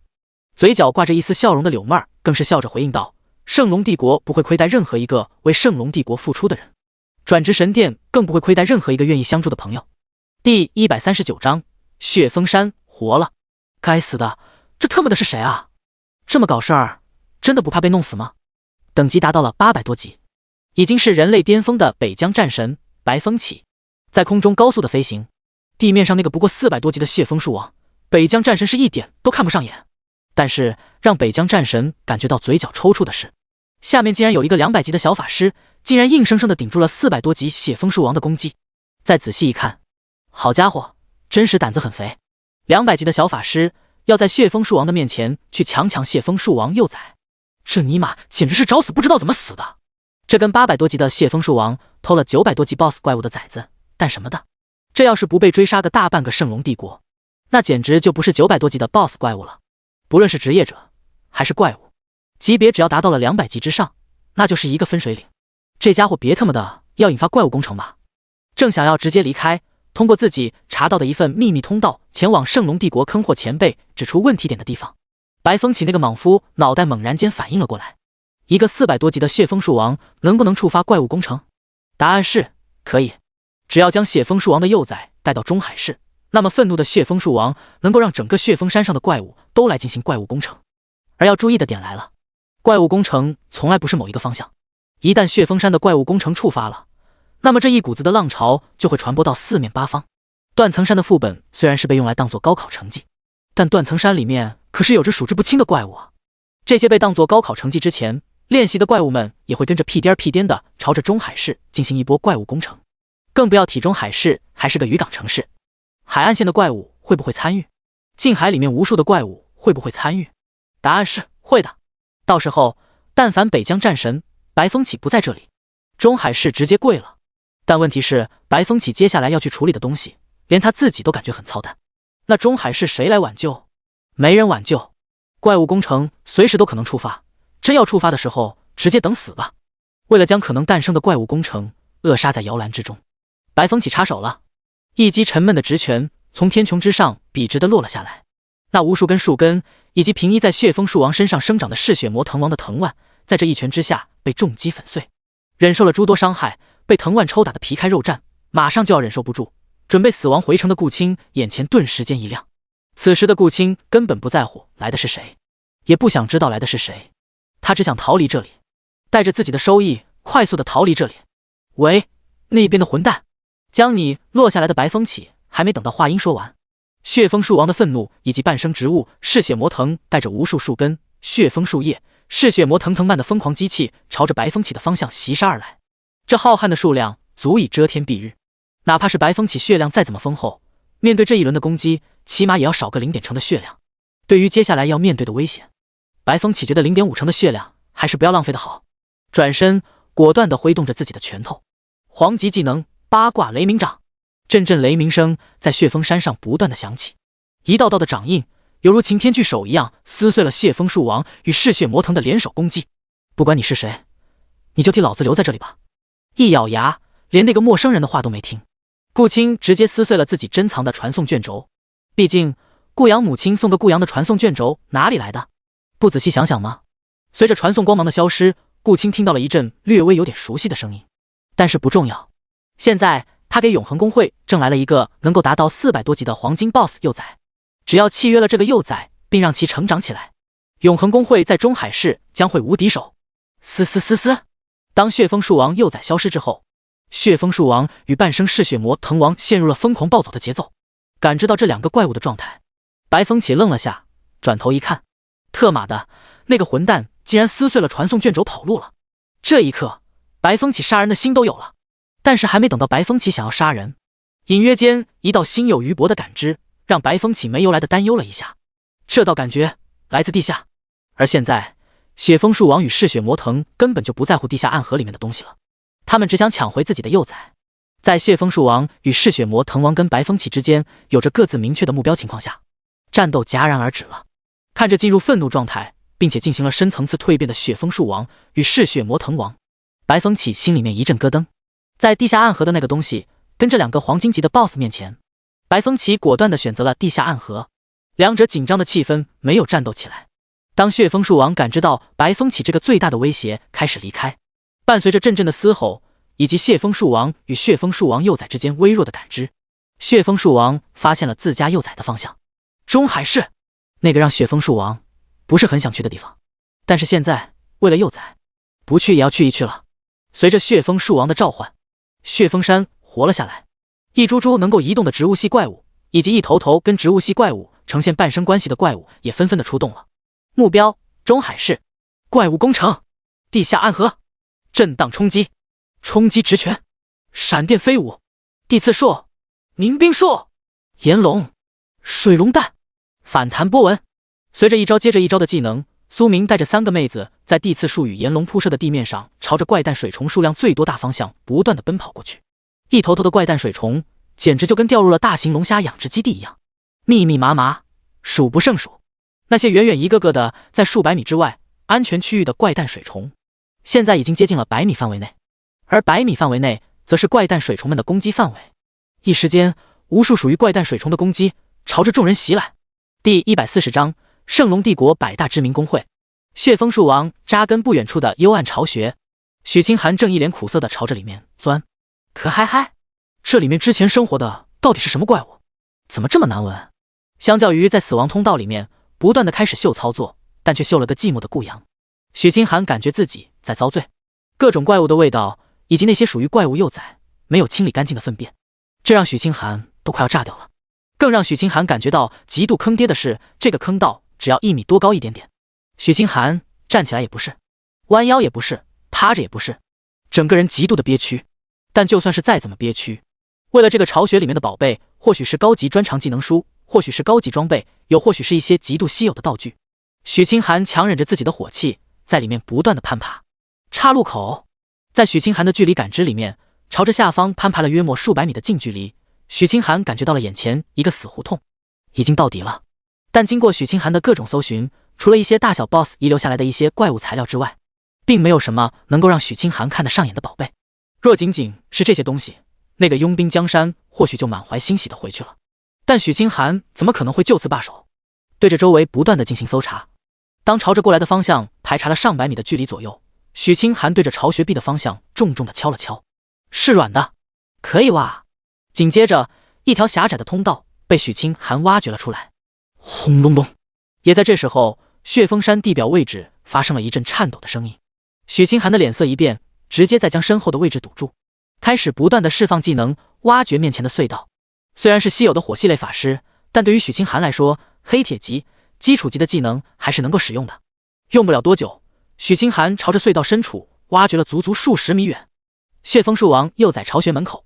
Speaker 1: 嘴角挂着一丝笑容的柳妹儿更是笑着回应道：圣龙帝国不会亏待任何一个为圣龙帝国付出的人，转职神殿更不会亏待任何一个愿意相助的朋友。第139章，血峰山活了。该死的，这特么的是谁啊？这么搞事儿，真的不怕被弄死吗？等级达到了800多级，已经是人类巅峰的北疆战神白风起，在空中高速的飞行。地面上那个不过400多级的血枫树王，北疆战神是一点都看不上眼。但是让北疆战神感觉到嘴角抽搐的是，下面竟然有一个200级的小法师，竟然硬生生的顶住了400多级血枫树王的攻击。再仔细一看，好家伙，真是胆子很肥。200级的小法师要在血枫树王的面前去强血枫树王幼崽，这尼玛简直是找死不知道怎么死的。这跟800多级的血枫树王偷了900多级 BOSS 怪物的崽子干什么的？这要是不被追杀个大半个圣龙帝国，那简直就不是900多级的 BOSS 怪物了。不论是职业者还是怪物，级别只要达到了200级之上，那就是一个分水岭。这家伙别他妈的要引发怪物工程吧？正想要直接离开，通过自己查到的一份秘密通道，前往圣龙帝国坑货前辈指出问题点的地方。白风起那个莽夫脑袋猛然间反应了过来，一个400多级的血枫树王能不能触发怪物工程？答案是可以，只要将血枫树王的幼崽带到中海市，那么愤怒的血枫树王能够让整个血枫山上的怪物都来进行怪物工程。而要注意的点来了，怪物工程从来不是某一个方向，一旦血枫山的怪物工程触发了，那么这一股子的浪潮就会传播到四面八方。断层山的副本虽然是被用来当做高考成绩，但断层山里面可是有着数之不清的怪物啊！这些被当作高考成绩之前练习的怪物们也会跟着屁颠屁颠的朝着中海市进行一波怪物工程。更不要提中海市还是个渔港城市，海岸线的怪物会不会参与？近海里面无数的怪物会不会参与？答案是会的。到时候但凡北疆战神白风起不在这里，中海市直接跪了。但问题是，白风起接下来要去处理的东西，连他自己都感觉很操蛋。那中海市谁来挽救？没人挽救。怪物工程随时都可能触发，真要触发的时候，直接等死吧。为了将可能诞生的怪物工程扼杀在摇篮之中，白风起插手了。一击沉闷的直拳从天穹之上笔直地落了下来，那无数根树根以及平依在血枫树王身上生长的嗜血魔藤王的藤蔓，在这一拳之下被重击粉碎。忍受了诸多伤害，被藤蔓抽打的皮开肉绽，马上就要忍受不住，准备死亡回城的顾青眼前顿时间一亮。此时的顾青根本不在乎来的是谁，也不想知道来的是谁，他只想逃离这里，带着自己的收益快速的逃离这里。喂，那边的混蛋！将你落下来的白风起还没等到话音说完，血枫树王的愤怒以及半生植物嗜血魔藤带着无数树根、血枫树叶、嗜血魔藤蔓的疯狂机器朝着白风起的方向袭杀而来。这浩瀚的数量足以遮天蔽日，哪怕是白风起血量再怎么丰厚，面对这一轮的攻击，起码也要少个0点成的血量。对于接下来要面对的危险，白风起觉得0.5成的血量还是不要浪费的好。转身果断地挥动着自己的拳头，黄级技能八卦雷鸣掌，阵阵雷鸣声在血枫山上不断的响起，一道道的掌印犹如擎天巨手一样撕碎了血枫树王与嗜血魔藤的联手攻击。不管你是谁，你就替老子留在这里吧！一咬牙，连那个陌生人的话都没听，顾青直接撕碎了自己珍藏的传送卷轴。毕竟顾阳母亲送给顾阳的传送卷轴哪里来的？不仔细想想吗？随着传送光芒的消失，顾青听到了一阵略微有点熟悉的声音，但是不重要。现在他给永恒公会挣来了一个能够达到400多级的黄金 BOSS 幼崽，只要契约了这个幼崽，并让其成长起来，永恒公会在中海市将会无敌手。嘶嘶嘶嘶！当血枫树王幼崽消失之后，血枫树王与半生嗜血魔藤王陷入了疯狂暴走的节奏。感知到这两个怪物的状态，白风起愣了下，转头一看，特马的，那个混蛋竟然撕碎了传送卷轴跑路了。这一刻，白风起杀人的心都有了。但是还没等到白风起想要杀人，隐约间一道心有余薄的感知让白风起没由来的担忧了一下。这道感觉来自地下，而现在血枫树王与嗜血魔藤根本就不在乎地下暗河里面的东西了，他们只想抢回自己的幼崽。在血枫树王与嗜血魔藤王跟白风起之间有着各自明确的目标情况下，战斗戛然而止了。看着进入愤怒状态并且进行了深层次蜕变的血枫树王与嗜血魔藤王，白风起心里面一阵咯噔。在地下暗河的那个东西跟这两个黄金级的 BOSS 面前，白风起果断地选择了地下暗河。两者紧张的气氛没有战斗起来。当血枫树王感知到白风起这个最大的威胁开始离开，伴随着阵阵的嘶吼以及血枫树王与血枫树王幼崽之间微弱的感知，血枫树王发现了自家幼崽的方向。中海市，那个让血枫树王不是很想去的地方，但是现在为了幼崽，不去也要去一去了。随着血枫树王的召唤，血枫山活了下来，一株株能够移动的植物系怪物以及一头头跟植物系怪物呈现半生关系的怪物也纷纷的出动了。目标中海市，怪物攻城，地下暗河，震荡冲击，冲击直拳，闪电飞舞，地刺术，凝冰术，炎龙，水龙蛋，反弹波纹。随着一招接着一招的技能，苏明带着3个妹子在地刺术与炎龙铺设的地面上，朝着怪诞水虫数量最多大方向不断的奔跑过去。一头头的怪诞水虫简直就跟掉入了大型龙虾养殖基地一样，密密麻麻，数不胜数。那些远远一个个的在数百米之外安全区域的怪诞水虫，现在已经接近了100米范围内，而100米范围内则是怪诞水虫们的攻击范围。一时间，无数属于怪诞水虫的攻击朝着众人袭来。第140章圣龙帝国百大知名公会。血枫树王扎根不远处的幽暗巢穴，许清寒正一脸苦涩地朝着里面钻。可嗨嗨，这里面之前生活的到底是什么怪物？怎么这么难闻？相较于在死亡通道里面不断地开始秀操作，但却秀了个寂寞的顾阳，许清寒感觉自己在遭罪。各种怪物的味道，以及那些属于怪物幼崽没有清理干净的粪便，这让许清寒都快要炸掉了。更让许清寒感觉到极度坑爹的是，这个坑道只要1米多高一点点。许清寒站起来也不是，弯腰也不是，趴着也不是，整个人极度的憋屈。但就算是再怎么憋屈，为了这个巢穴里面的宝贝，或许是高级专长技能书，或许是高级装备，又或许是一些极度稀有的道具，许清寒强忍着自己的火气，在里面不断的攀爬。岔路口，在许清寒的距离感知里面，朝着下方攀爬了约莫数百米的近距离，许清寒感觉到了眼前一个死胡同，已经到底了。但经过许清寒的各种搜寻，除了一些大小 BOSS 遗留下来的一些怪物材料之外，并没有什么能够让许清寒看得上眼的宝贝。若仅仅是这些东西，那个佣兵江山或许就满怀欣喜的回去了。但许清寒怎么可能会就此罢手？对着周围不断的进行搜查。当朝着过来的方向排查了上百米的距离左右，许清寒对着巢穴壁的方向重重的敲了敲。是软的，可以挖。紧接着，一条狭窄的通道被许清寒挖掘了出来。轰隆隆！也在这时候，血峰山地表位置发生了一阵颤抖的声音。许清寒的脸色一变，直接再将身后的位置堵住，开始不断的释放技能，挖掘面前的隧道。虽然是稀有的火系类法师，但对于许清寒来说，黑铁级基础级的技能还是能够使用的。用不了多久，许清寒朝着隧道深处挖掘了足足数十米远。血枫树王幼崽巢穴门口，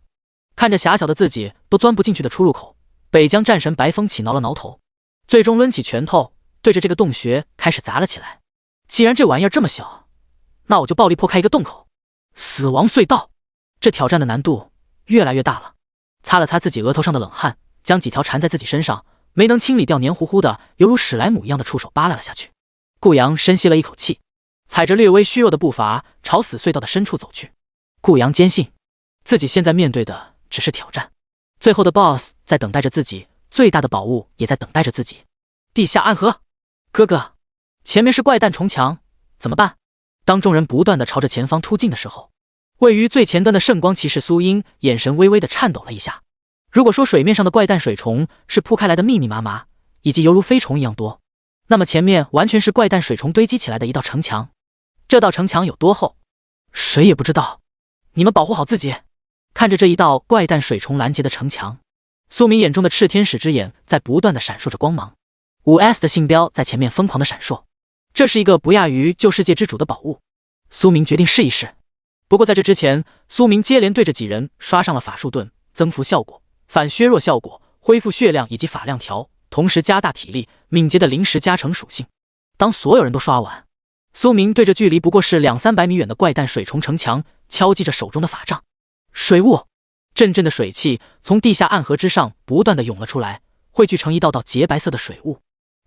Speaker 1: 看着狭小的自己都钻不进去的出入口，北疆战神白风起挠了挠头，最终抡起拳头对着这个洞穴开始砸了起来。既然这玩意儿这么小，那我就暴力破开一个洞口。死亡隧道，这挑战的难度越来越大了。擦了擦自己额头上的冷汗，将几条缠在自己身上没能清理掉黏糊糊的犹如史莱姆一样的触手扒拉了下去。顾阳深吸了一口气，踩着略微虚弱的步伐朝死隧道的深处走去。顾阳坚信自己现在面对的只是挑战，最后的 BOSS 在等待着自己，最大的宝物也在等待着自己。地下暗河，哥哥，前面是怪诞虫墙，怎么办？当众人不断的朝着前方突进的时候，位于最前端的圣光骑士苏英眼神微微的颤抖了一下。如果说水面上的怪诞水虫是铺开来的密密麻麻，以及犹如飞虫一样多，那么前面完全是怪诞水虫堆积起来的一道城墙。这道城墙有多厚，谁也不知道。你们保护好自己。看着这一道怪诞水虫拦截的城墙，苏明眼中的赤天使之眼在不断的闪烁着光芒。5S 的信标在前面疯狂的闪烁，这是一个不亚于旧世界之主的宝物。苏明决定试一试。不过在这之前，苏明接连对着几人刷上了法术盾，增幅效果、反削弱效果、恢复血量以及法量条，同时加大体力、敏捷的临时加成属性。当所有人都刷完，苏明对着距离不过是200-300米远的怪诞水虫城墙敲击着手中的法杖。水雾，阵阵的水汽从地下暗河之上不断的涌了出来，汇聚成一道道洁白色的水雾。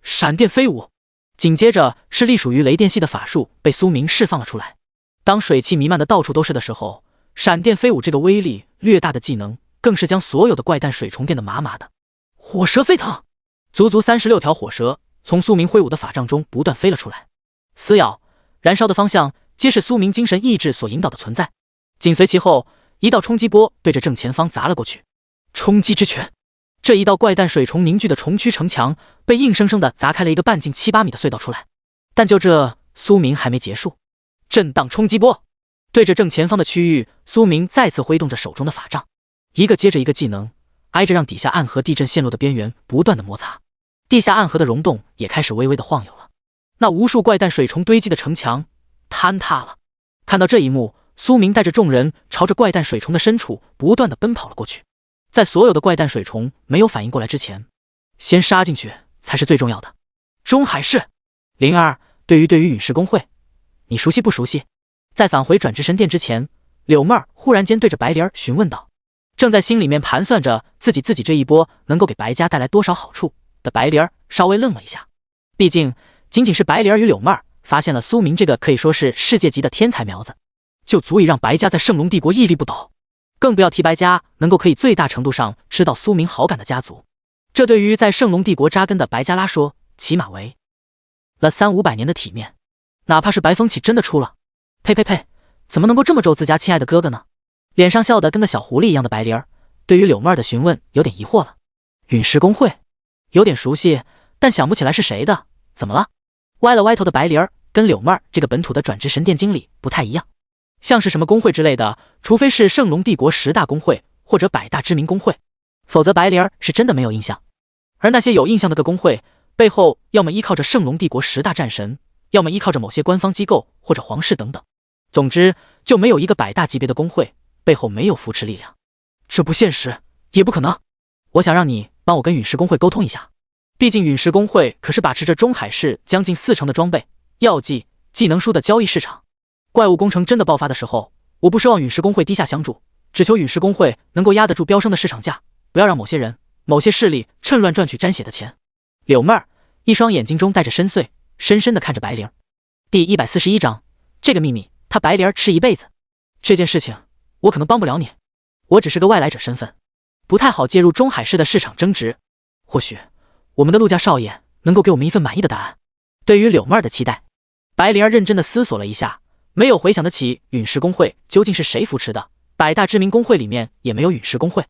Speaker 1: 闪电飞舞，紧接着是隶属于雷电系的法术被苏明释放了出来。当水汽弥漫的到处都是的时候，闪电飞舞这个威力略大的技能更是将所有的怪诞水虫电得麻麻的。火蛇飞腾，足足36条火蛇从苏明挥舞的法杖中不断飞了出来，撕咬、燃烧的方向皆是苏明精神意志所引导的存在。紧随其后，一道冲击波对着正前方砸了过去。冲击之拳，这一道怪诞水虫凝聚的虫躯城墙被硬生生的砸开了一个半径7-8米的隧道出来。但就这，苏明还没结束。震荡冲击波，对着正前方的区域，苏明再次挥动着手中的法杖，一个接着一个技能，挨着让底下暗河地震陷落的边缘不断的摩擦。地下暗河的溶洞也开始微微的晃悠了。那无数怪诞水虫堆积的城墙坍塌了。看到这一幕，苏明带着众人朝着怪诞水虫的深处不断的奔跑了过去。在所有的怪诞水虫没有反应过来之前，先杀进去才是最重要的。中海市02，对于陨石公会，你熟悉不熟悉？在返回转职神殿之前，柳妹儿忽然间对着白灵儿询问道。正在心里面盘算着自己这一波能够给白家带来多少好处的白灵儿稍微愣了一下。毕竟仅仅是白灵儿与柳妹儿发现了苏明这个可以说是世界级的天才苗子，就足以让白家在圣龙帝国屹立不倒。更不要提白家能够可以最大程度上吃到苏明好感的家族。这对于在圣龙帝国扎根的白家拉说，起码为了300-500年的体面。哪怕是白风起真的出了，呸呸呸，怎么能够这么咒自家亲爱的哥哥呢？脸上笑得跟个小狐狸一样的白灵儿，对于柳妹儿的询问有点疑惑了。陨石公会，有点熟悉，但想不起来是谁的。怎么了？歪了歪头的白灵儿跟柳妹儿这个本土的转职神殿经理不太一样，像是什么公会之类的，除非是圣龙帝国10大公会或者100大知名公会，否则白灵儿是真的没有印象。而那些有印象的个公会，背后要么依靠着圣龙帝国10大战神，要么依靠着某些官方机构或者皇室等等。总之，就没有一个100大级别的公会背后没有扶持力量。这不现实，也不可能。我想让你帮我跟陨石公会沟通一下，毕竟陨石公会可是把持着中海市将近40%的装备、药剂、技能书的交易市场。怪物工程真的爆发的时候，我不奢望陨石公会低下相助，只求陨石公会能够压得住飙升的市场价，不要让某些人、某些势力趁乱赚取沾血的钱。柳妹儿一双眼睛中带着深邃，深深地看着白灵。第141章，这个秘密他白灵吃一辈子。这件事情我可能帮不了你，我只是个外来者身份，不太好介入中海市的市场争执。或许我们的陆家少爷能够给我们一份满意的答案。对于柳妹儿的期待，白灵认真地思索了一下，没有回想得起陨石公会究竟是谁扶持的。100大知名公会里面也没有陨石公会，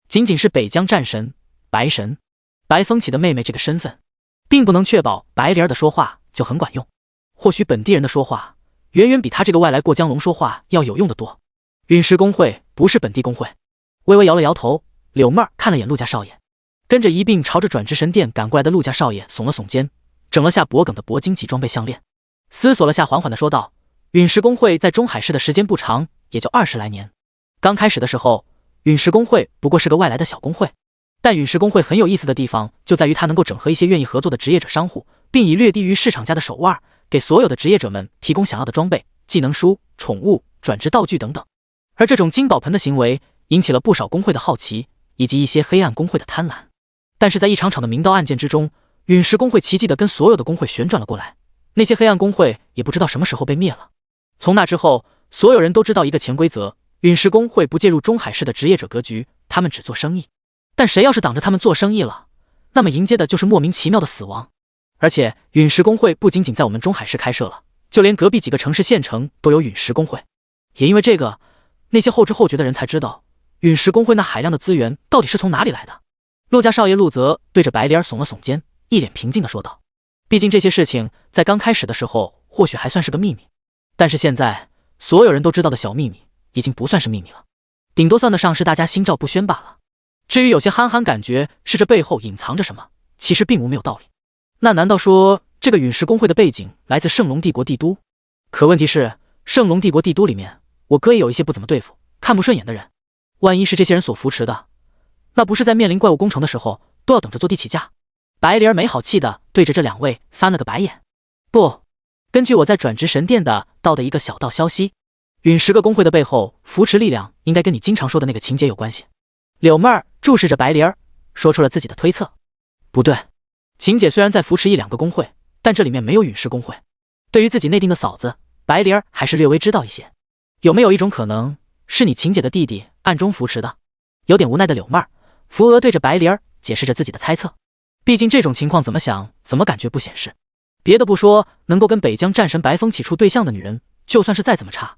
Speaker 1: 仅仅是北疆战神白神白风起的妹妹这个身份，并不能确保白灵的说话就很管用。或许本地人的说话远远比他这个外来过江龙说话要有用得多。陨石公会不是本地公会。微微摇了摇头，柳妹儿看了眼陆家少爷，跟着一并朝着转职神殿赶过来的陆家少爷耸了耸肩，整了下脖梗的铂金级装备项链，思索了下，缓缓地说道：陨石公会在中海市的时间不长，也就20来年。刚开始的时候，陨石公会不过是个外来的小公会，但陨石公会很有意思的地方就在于它能够整合一些愿意合作的职业者商户，并以略低于市场价的手腕给所有的职业者们提供想要的装备、技能书、宠物、转职道具等等。而这种金宝盆的行为引起了不少公会的好奇，以及一些黑暗公会的贪婪。但是在一场场的明刀暗剑之中，陨石公会奇迹地跟所有的公会旋转了过来，那些黑暗公会也不知道什么时候被灭了。从那之后，所有人都知道一个潜规则：陨石公会不介入中海市的职业者格局，他们只做生意。但谁要是挡着他们做生意了，那么迎接的就是莫名其妙的死亡。而且陨石公会不仅仅在我们中海市开设了，就连隔壁几个城市县城都有陨石公会。也因为这个，那些后知后觉的人才知道陨石公会那海量的资源到底是从哪里来的。陆家少爷陆泽对着白灵耸了耸肩，一脸平静地说道：毕竟这些事情在刚开始的时候或许还算是个秘密，但是现在所有人都知道的小秘密已经不算是秘密了，顶多算得上是大家心照不宣罢了。至于有些憨憨感觉是这背后隐藏着什么，其实并无没有道理。那难道说这个陨石公会的背景来自圣龙帝国帝都？可问题是，圣龙帝国帝都里面我哥也有一些不怎么对付、看不顺眼的人，万一是这些人所扶持的，那不是在面临怪物工程的时候都要等着坐地起价？白灵没好气地对着这两位翻了个白眼。不，根据我在转职神殿的到的一个小道消息，陨石个公会的背后扶持力量应该跟你经常说的那个情节有关系。柳妹儿注视着白灵说出了自己的推测。不对，晴姐虽然在扶持1-2个公会，但这里面没有陨石公会。对于自己内定的嫂子，白灵还是略微知道一些。有没有一种可能是你晴姐的弟弟暗中扶持的？有点无奈的柳妹儿扶额对着白灵解释着自己的猜测。毕竟这种情况怎么想怎么感觉不显示。别的不说，能够跟北疆战神白风起处对象的女人，就算是再怎么差，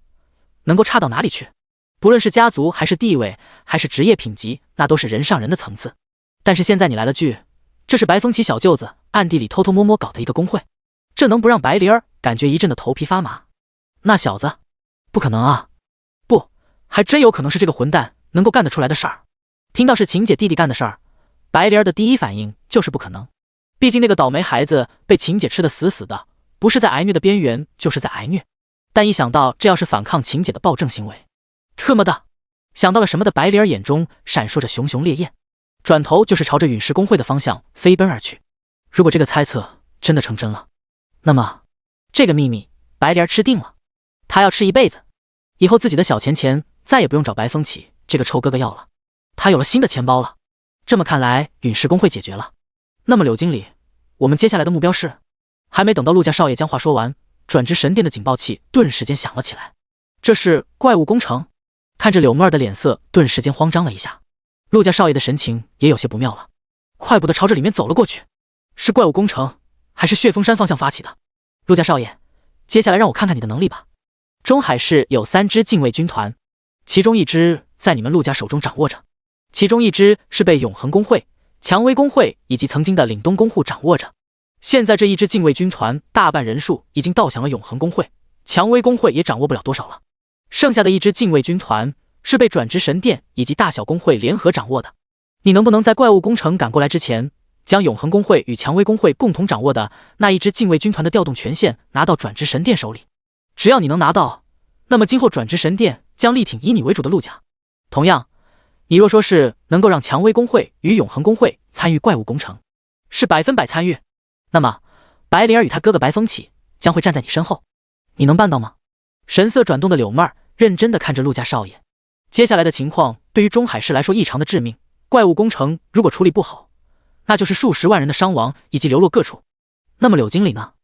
Speaker 1: 能够差到哪里去？不论是家族还是地位还是职业品级，那都是人上人的层次。但是现在你来了句，这是白风起小舅子暗地里偷偷摸摸搞的一个公会，这能不让白灵感觉一阵的头皮发麻？那小子，不可能啊！不，还真有可能是这个混蛋能够干得出来的事儿。听到是晴姐弟弟干的事儿，白灵的第一反应就是不可能。毕竟那个倒霉孩子被晴姐吃得死死的，不是在挨虐的边缘，就是在挨虐。但一想到这要是反抗晴姐的暴政行为，特么的，想到了什么的白灵眼中闪烁着熊熊烈焰，转头就是朝着陨石公会的方向飞奔而去。如果这个猜测真的成真了，那么这个秘密白灵吃定了，他要吃一辈子。以后自己的小钱再也不用找白风起这个臭哥哥要了，他有了新的钱包了。这么看来，陨石公会解决了。那么柳经理，我们接下来的目标是……还没等到陆家少爷将话说完，转职神殿的警报器顿时间响了起来。这是怪物工程。看着柳妹儿的脸色顿时间慌张了一下，陆家少爷的神情也有些不妙了，快步的朝着里面走了过去。是怪物攻城，还是血峰山方向发起的？陆家少爷，接下来让我看看你的能力吧。中海市有3支禁卫军团，其中1支在你们陆家手中掌握着，其中1支是被永恒公会、蔷薇公会以及曾经的岭东公户掌握着。现在这1支禁卫军团大半人数已经到降了永恒公会，蔷薇公会也掌握不了多少了，剩下的1支禁卫军团是被转职神殿以及大小公会联合掌握的。你能不能在怪物工程赶过来之前，将永恒公会与蔷薇公会共同掌握的那1支禁卫军团的调动权限拿到转职神殿手里？只要你能拿到，那么今后转职神殿将力挺以你为主的陆家。同样，你若说是能够让蔷薇公会与永恒公会参与怪物工程，是100%参与，那么白灵儿与他哥哥白风起将会站在你身后，你能办到吗？神色转动的柳妹儿认真地看着陆家少爷，接下来的情况对于中海市来说异常的致命，怪物工程如果处理不好，那就是数十万人的伤亡以及流落各处。那么柳经理呢？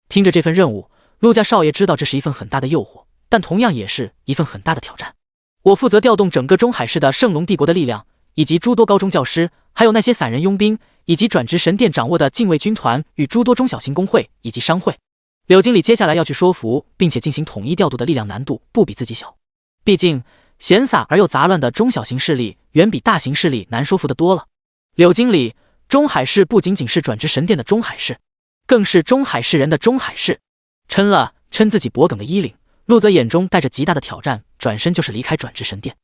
Speaker 1: 听着这份任务，陆家少爷知道这是一份很大的诱惑，但同样也是一份很大的挑战。我负责调动整个中海市的圣龙帝国的力量，以及诸多高中教师，还有那些散人佣兵，以及转职神殿掌握的禁卫军团与诸多中小型工会以及商会。柳经理接下来要去说服并且进行统一调度的力量难度不比自己小，毕竟闲散而又杂乱的中小型势力远比大型势力难说服的多了。柳经理，中海市不仅仅是转职神殿的中海市，更是中海市人的中海市。抻了抻自己脖梗的衣领，陆泽眼中带着极大的挑战，转身就是离开转职神殿。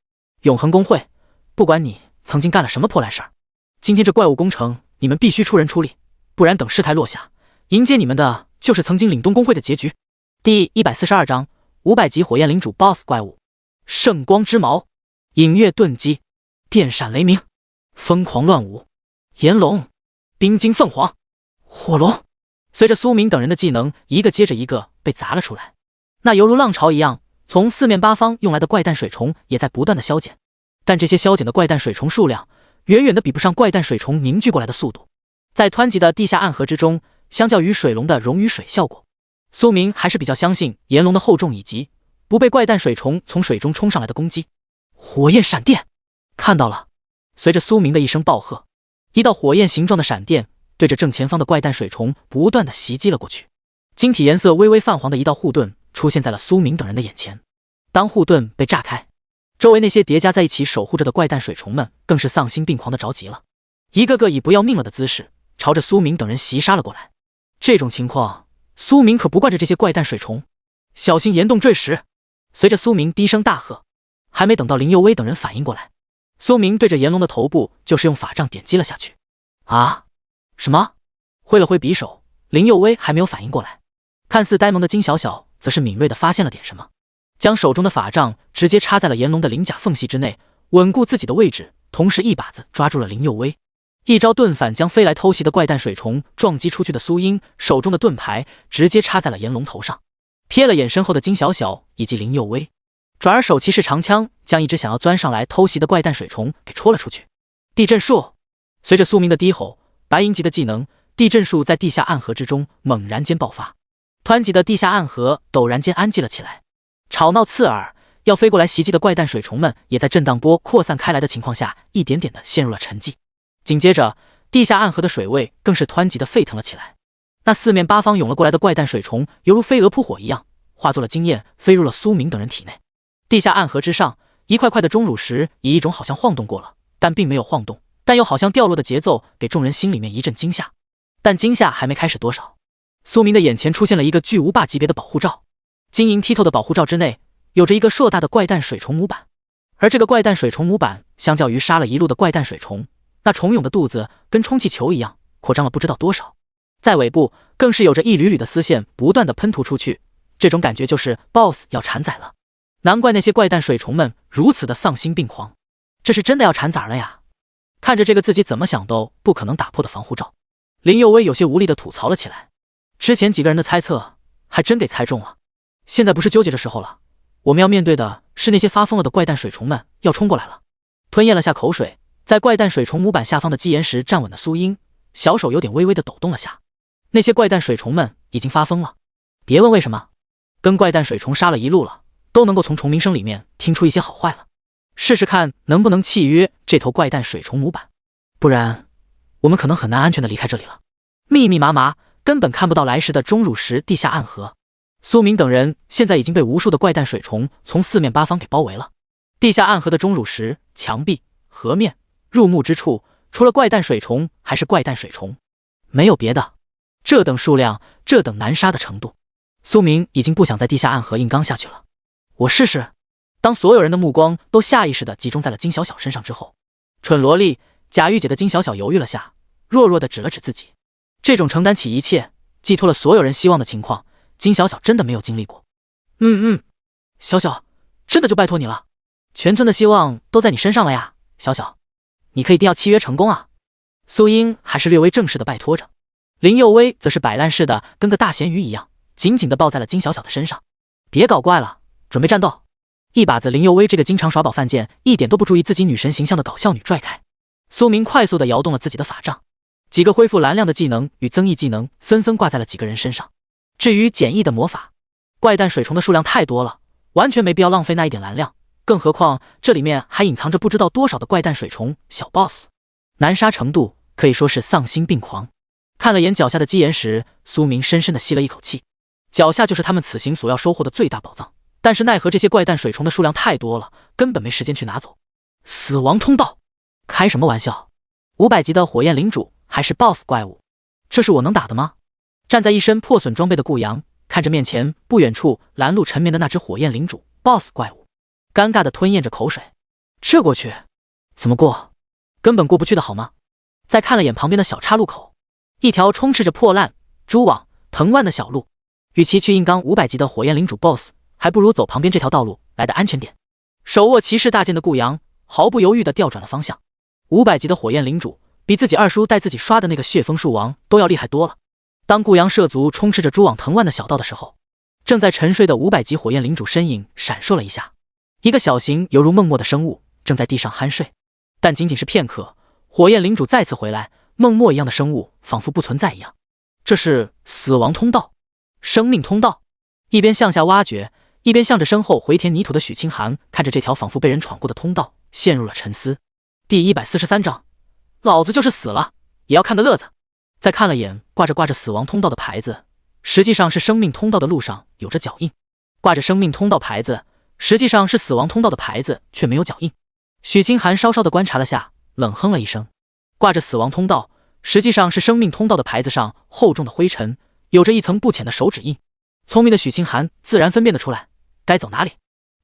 Speaker 1: 永恒公会，不管你曾经干了什么破烂事儿，今天这怪物工程你们必须出人出力，不然等事态落下，迎接你们的就是曾经岭东公会的结局。第142章500级火焰领主 BOSS 怪物，圣光之矛，影月遁击，电闪雷鸣，疯狂乱舞，炎龙，冰晶凤凰，火龙。随着苏明等人的技能一个接着一个被砸了出来，那犹如浪潮一样从四面八方用来的怪诞水虫也在不断的消减，但这些消减的怪诞水虫数量远远的比不上怪诞水虫凝聚过来的速度。在湍急的地下暗河之中，相较于水龙的溶于水效果，苏明还是比较相信炎龙的厚重以及不被怪诞水虫从水中冲上来的攻击。火焰闪电，看到了！随着苏明的一声暴喝，一道火焰形状的闪电对着正前方的怪诞水虫不断的袭击了过去。晶体颜色微微泛黄的一道护盾出现在了苏明等人的眼前。当护盾被炸开，周围那些叠加在一起守护着的怪诞水虫们更是丧心病狂的着急了，一个个以不要命了的姿势朝着苏明等人袭杀了过来。这种情况，苏明可不惯着这些怪诞水虫，小心岩洞坠石。随着苏明低声大喝，还没等到林佑威等人反应过来，苏明对着炎龙的头部就是用法杖点击了下去。啊！什么？挥了挥匕首，林佑威还没有反应过来，看似呆萌的金小小则是敏锐地发现了点什么，将手中的法杖直接插在了炎龙的鳞甲缝隙之内，稳固自己的位置，同时一把子抓住了林佑威，一招盾反将飞来偷袭的怪诞水虫撞击出去的苏英手中的盾牌直接插在了炎龙头上，瞥了眼身后的金小小以及林佑威，转而手骑士长枪将一只想要钻上来偷袭的怪诞水虫给戳了出去。地震术！随着苏明的低吼，白银级的技能地震术在地下暗河之中猛然间爆发，湍急的地下暗河陡然间安静了起来，吵闹刺耳，要飞过来袭击的怪诞水虫们也在震荡波扩散开来的情况下一点点的陷入了沉寂。紧接着，地下暗河的水位更是湍急的沸腾了起来，那四面八方涌了过来的怪诞水虫犹如飞蛾扑火一样，化作了经验飞入了苏明等人体内。地下暗河之上，一块块的钟乳石以一种好像晃动过了，但并没有晃动，但又好像掉落的节奏给众人心里面一阵惊吓。但惊吓还没开始多少，苏明的眼前出现了一个巨无霸级别的保护罩，晶莹剔透的保护罩之内有着一个硕大的怪诞水虫模板，而这个怪诞水虫模板相较于杀了一路的怪诞水虫，那虫蛹的肚子跟充气球一样扩张了不知道多少，在尾部更是有着一缕缕的丝线不断的喷吐出去，这种感觉就是 BOSS 要产崽了。难怪那些怪诞水虫们如此的丧心病狂，这是真的要产崽了呀！看着这个自己怎么想都不可能打破的防护罩，林佑威有些无力的吐槽了起来。之前几个人的猜测还真给猜中了，现在不是纠结的时候了，我们要面对的是那些发疯了的怪诞水虫们要冲过来了。吞咽了下口水，在怪诞水虫模板下方的基岩石站稳的苏英，小手有点微微的抖动了下。那些怪诞水虫们已经发疯了，别问为什么，跟怪诞水虫杀了一路了，都能够从虫鸣声里面听出一些好坏了。试试看能不能契约这头怪诞水虫模板，不然我们可能很难安全的离开这里了。密密麻麻，根本看不到来时的钟乳石地下暗河。苏明等人现在已经被无数的怪诞水虫从四面八方给包围了。地下暗河的钟乳石、墙壁、河面，入目之处，除了怪诞水虫还是怪诞水虫，没有别的。这等数量，这等难杀的程度，苏明已经不想在地下暗河硬刚下去了。我试试。当所有人的目光都下意识地集中在了金小小身上之后，蠢萝莉贾玉姐的金小小犹豫了下，弱弱地指了指自己。这种承担起一切，寄托了所有人希望的情况，金小小真的没有经历过。小小，真的就拜托你了，全村的希望都在你身上了呀，小小，你可一定要契约成功啊。苏英还是略微正式的拜托着，林佑威则是摆烂似的跟个大咸鱼一样，紧紧地抱在了金小小的身上。别搞怪了，准备战斗。一把子林佑威这个经常耍宝犯贱，一点都不注意自己女神形象的搞笑女拽开。苏明快速地摇动了自己的法杖，几个恢复蓝量的技能与增益技能纷纷挂在了几个人身上。至于简易的魔法，怪诞水虫的数量太多了，完全没必要浪费那一点蓝量，更何况这里面还隐藏着不知道多少的怪诞水虫小 boss， 难杀程度可以说是丧心病狂。看了眼脚下的基岩石，苏明深深地吸了一口气，脚下就是他们此行所要收获的最大宝藏，但是奈何这些怪诞水虫的数量太多了，根本没时间去拿走。死亡通道？开什么玩笑？500级的火焰领主还是 BOSS 怪物，这是我能打的吗？站在一身破损装备的顾阳看着面前不远处拦路沉眠的那只火焰领主 BOSS 怪物，尴尬地吞咽着口水。这过去怎么过？根本过不去的好吗？再看了眼旁边的小岔路口，一条充斥着破烂、蛛网、藤蔓的小路，与其去硬刚500级的火焰领主 BOSS， 还不如走旁边这条道路来的安全点。手握骑士大剑的顾阳毫不犹豫地调转了方向。500级的火焰领主比自己二叔带自己刷的那个血风树王都要厉害多了。当顾阳涉足充斥着蛛网藤蔓的小道的时候，正在沉睡的500级火焰领主身影闪烁了一下，一个小型犹如梦墨的生物正在地上酣睡。但仅仅是片刻，火焰领主再次回来，梦墨一样的生物仿佛不存在一样。这是死亡通道，生命通道。一边向下挖掘，一边向着身后回填泥土的许清寒看着这条仿佛被人闯过的通道，陷入了沉思。第143章，老子就是死了也要看个乐子。再看了眼挂着死亡通道的牌子，实际上是生命通道的路上有着脚印，挂着生命通道牌子，实际上是死亡通道的牌子却没有脚印。许清寒稍稍的观察了下，冷哼了一声，挂着死亡通道，实际上是生命通道的牌子上厚重的灰尘有着一层不浅的手指印。聪明的许清寒自然分辨得出来该走哪里。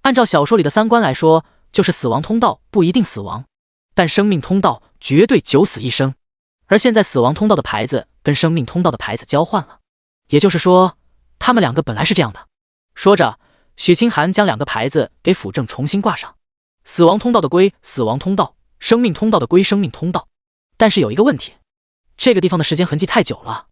Speaker 1: 按照小说里的三观来说，就是死亡通道不一定死亡，但生命通道绝对九死一生。而现在死亡通道的牌子跟生命通道的牌子交换了，也就是说他们两个本来是这样的。说着，许清寒将两个牌子给辅正重新挂上，死亡通道的归死亡通道，生命通道的归生命通道。但是有一个问题，这个地方的时间痕迹太久了，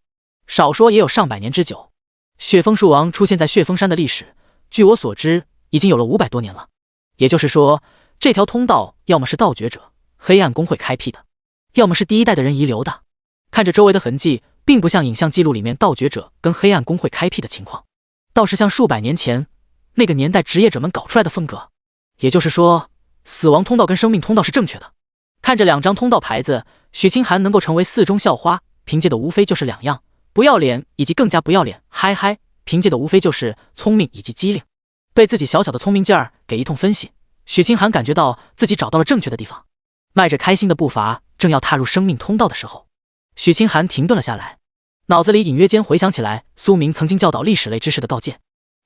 Speaker 1: 少说也有上百年之久。血风树王出现在血风山的历史，据我所知已经有了500多年了，也就是说这条通道要么是盗掘者黑暗公会开辟的，要么是第一代的人遗留的。看着周围的痕迹，并不像影像记录里面盗掘者跟黑暗公会开辟的情况，倒是像数百年前那个年代职业者们搞出来的风格。也就是说死亡通道跟生命通道是正确的。看着两张通道牌子，许清寒能够成为4中校花，凭借的无非就是两样，不要脸以及更加不要脸，嗨嗨，凭借的无非就是聪明以及机灵。被自己小小的聪明劲儿给一通分析，许清寒感觉到自己找到了正确的地方，迈着开心的步伐正要踏入生命通道的时候，许清寒停顿了下来，脑子里隐约间回想起来苏明曾经教导历史类知识的告诫。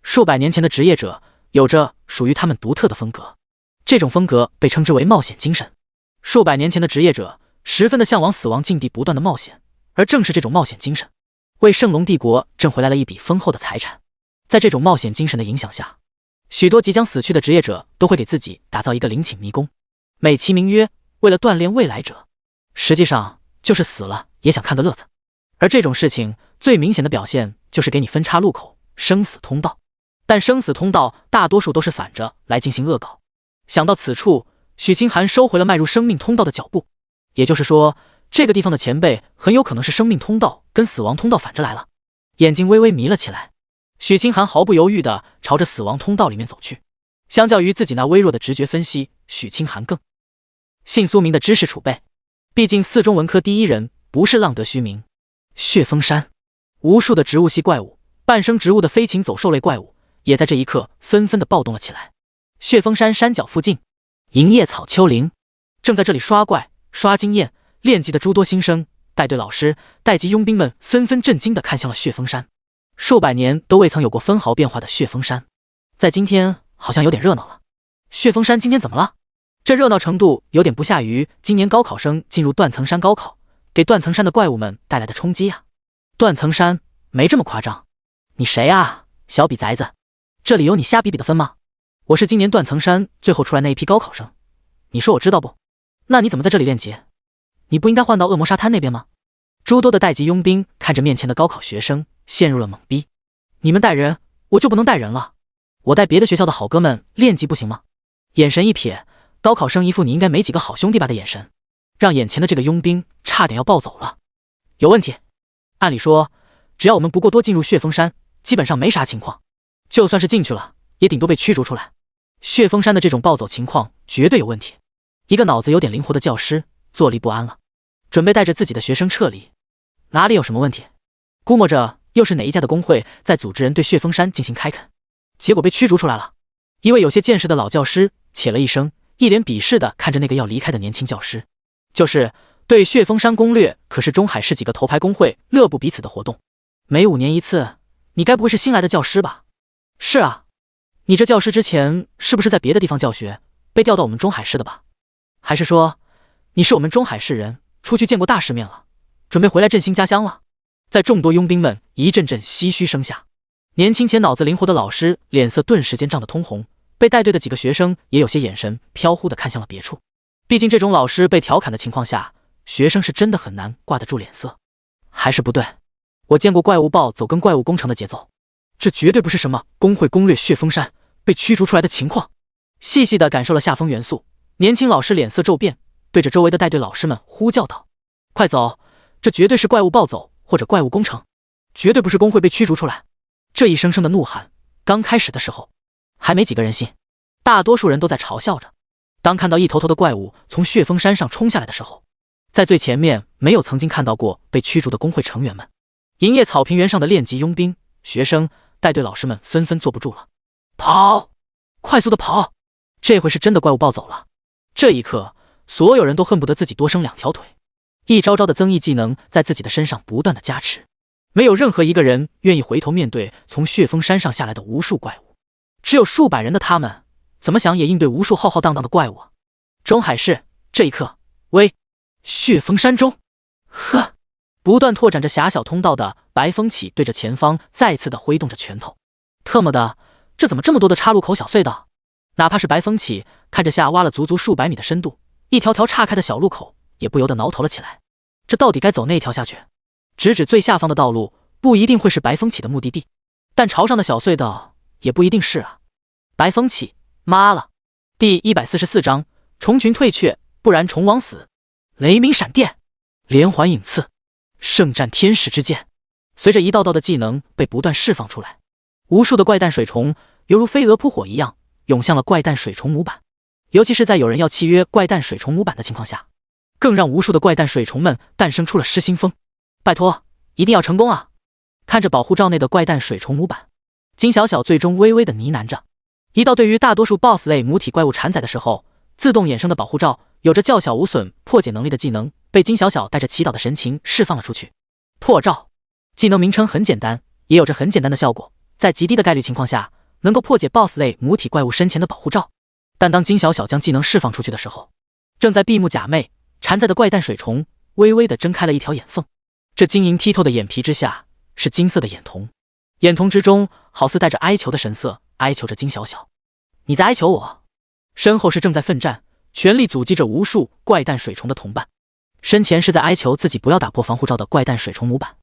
Speaker 1: 数百年前的职业者有着属于他们独特的风格，这种风格被称之为冒险精神。数百年前的职业者十分的向往死亡境地不断的冒险，而正是这种冒险精神为圣龙帝国挣回来了一笔丰厚的财产。在这种冒险精神的影响下，许多即将死去的职业者都会给自己打造一个陵寝迷宫，美其名曰为了锻炼未来者，实际上就是死了也想看个乐子。而这种事情最明显的表现就是给你分叉路口生死通道，但生死通道大多数都是反着来进行恶搞。想到此处，许清寒收回了迈入生命通道的脚步，也就是说这个地方的前辈很有可能是生命通道跟死亡通道反着来了。眼睛微微迷了起来，许清寒毫不犹豫地朝着死亡通道里面走去。相较于自己那微弱的直觉分析，许清寒更信苏明的知识储备。毕竟四中文科第一人不是浪得虚名。血峰山，无数的植物系怪物，半生植物的飞禽走兽类怪物，也在这一刻纷纷的暴动了起来。血峰山山脚附近，银叶草丘陵，正在这里刷怪、刷经验、练级的诸多新生、带队老师、带级佣兵们纷纷震惊地看向了血峰山。数百年都未曾有过分毫变化的血峰山，在今天好像有点热闹了。血峰山今天怎么了？这热闹程度有点不下于今年高考生进入断层山高考，给断层山的怪物们带来的冲击啊！断层山没这么夸张。你谁啊，小比崽子？这里有你瞎比比的分吗？我是今年断层山最后出来那一批高考生，你说我知道不？那你怎么在这里练级？你不应该换到恶魔沙滩那边吗？诸多的待级佣兵看着面前的高考学生，陷入了懵逼。你们带人，我就不能带人了？我带别的学校的好哥们练级不行吗？眼神一瞥，高考生一副你应该没几个好兄弟吧的眼神，让眼前的这个佣兵差点要暴走了。有问题？按理说，只要我们不过多进入血峰山，基本上没啥情况。就算是进去了，也顶多被驱逐出来。血峰山的这种暴走情况绝对有问题。一个脑子有点灵活的教师坐立不安了，准备带着自己的学生撤离。哪里有什么问题？估摸着又是哪一家的工会在组织人对血峰山进行开垦，结果被驱逐出来了。一位有些见识的老教师且了一声，一脸鄙视地看着那个要离开的年轻教师。就是对血峰山攻略可是中海市几个头牌工会乐不彼此的活动，每5年一次。你该不会是新来的教师吧？是啊，你这教师之前是不是在别的地方教学，被调到我们中海市的吧？还是说你是我们中海市人，出去见过大世面了，准备回来振兴家乡了？在众多佣兵们一阵阵唏嘘声下，年轻且脑子灵活的老师脸色顿时间涨得通红，被带队的几个学生也有些眼神飘忽地看向了别处。毕竟这种老师被调侃的情况下，学生是真的很难挂得住脸色。还是不对，我见过怪物暴走跟怪物攻城的节奏，这绝对不是什么工会攻略血峰山被驱逐出来的情况。细细地感受了下风元素，年轻老师脸色骤变，对着周围的带队老师们呼叫道：快走，这绝对是怪物暴走或者怪物攻城，绝对不是工会被驱逐出来。这一声声的怒喊刚开始的时候还没几个人信，大多数人都在嘲笑着。当看到一头头的怪物从血峰山上冲下来的时候，在最前面没有曾经看到过被驱逐的工会成员们，银叶草平原上的练级佣兵、学生、带队老师们纷纷坐不住了，跑，快速的跑！这回是真的怪物暴走了。这一刻，所有人都恨不得自己多生2条腿。一招招的增益技能在自己的身上不断的加持，没有任何一个人愿意回头面对从血峰山上下来的无数怪物。只有数百人的他们，怎么想也应对无数浩浩荡荡的怪物啊！中海市这一刻，血峰山中，呵，不断拓展着狭小通道的白风起对着前方再次的挥动着拳头。特么的，这怎么这么多的岔路口小隧道？哪怕是白风起看着下挖了足足数百米的深度，一条条岔开的小路口也不由得挠头了起来。这到底该走哪一条下去？直指最下方的道路不一定会是白风起的目的地，但朝上的小隧道也不一定是啊。白风起，妈了！第144章虫群退却，不然虫王死。雷鸣闪电，连环影刺，圣战天使之剑。随着一道道的技能被不断释放出来，无数的怪诞水虫犹如飞蛾扑火一样涌向了怪诞水虫模板。尤其是在有人要契约怪诞水虫模板的情况下，更让无数的怪诞水虫们诞生出了失心疯。拜托，一定要成功啊！看着保护罩内的怪诞水虫模板，金小小最终微微的呢喃着。一道对于大多数 BOSS 类母体怪物缠载的时候自动衍生的保护罩，有着较小无损破解能力的技能，被金小小带着祈祷的神情释放了出去。破罩技能名称很简单，也有着很简单的效果，在极低的概率情况下能够破解 BOSS 类母体怪物身前的保护罩。但当金小小将技能释放出去的时候，正在闭目假寐缠在的怪诞水虫微微地睁开了一条眼缝，这晶莹剔透的眼皮之下是金色的眼瞳，眼瞳之中好似带着哀求的神色，哀求着金小小。你在哀求我？身后是正在奋战全力阻击着无数怪诞水虫的同伴，身前是在哀求自己不要打破防护罩的怪诞水虫模板。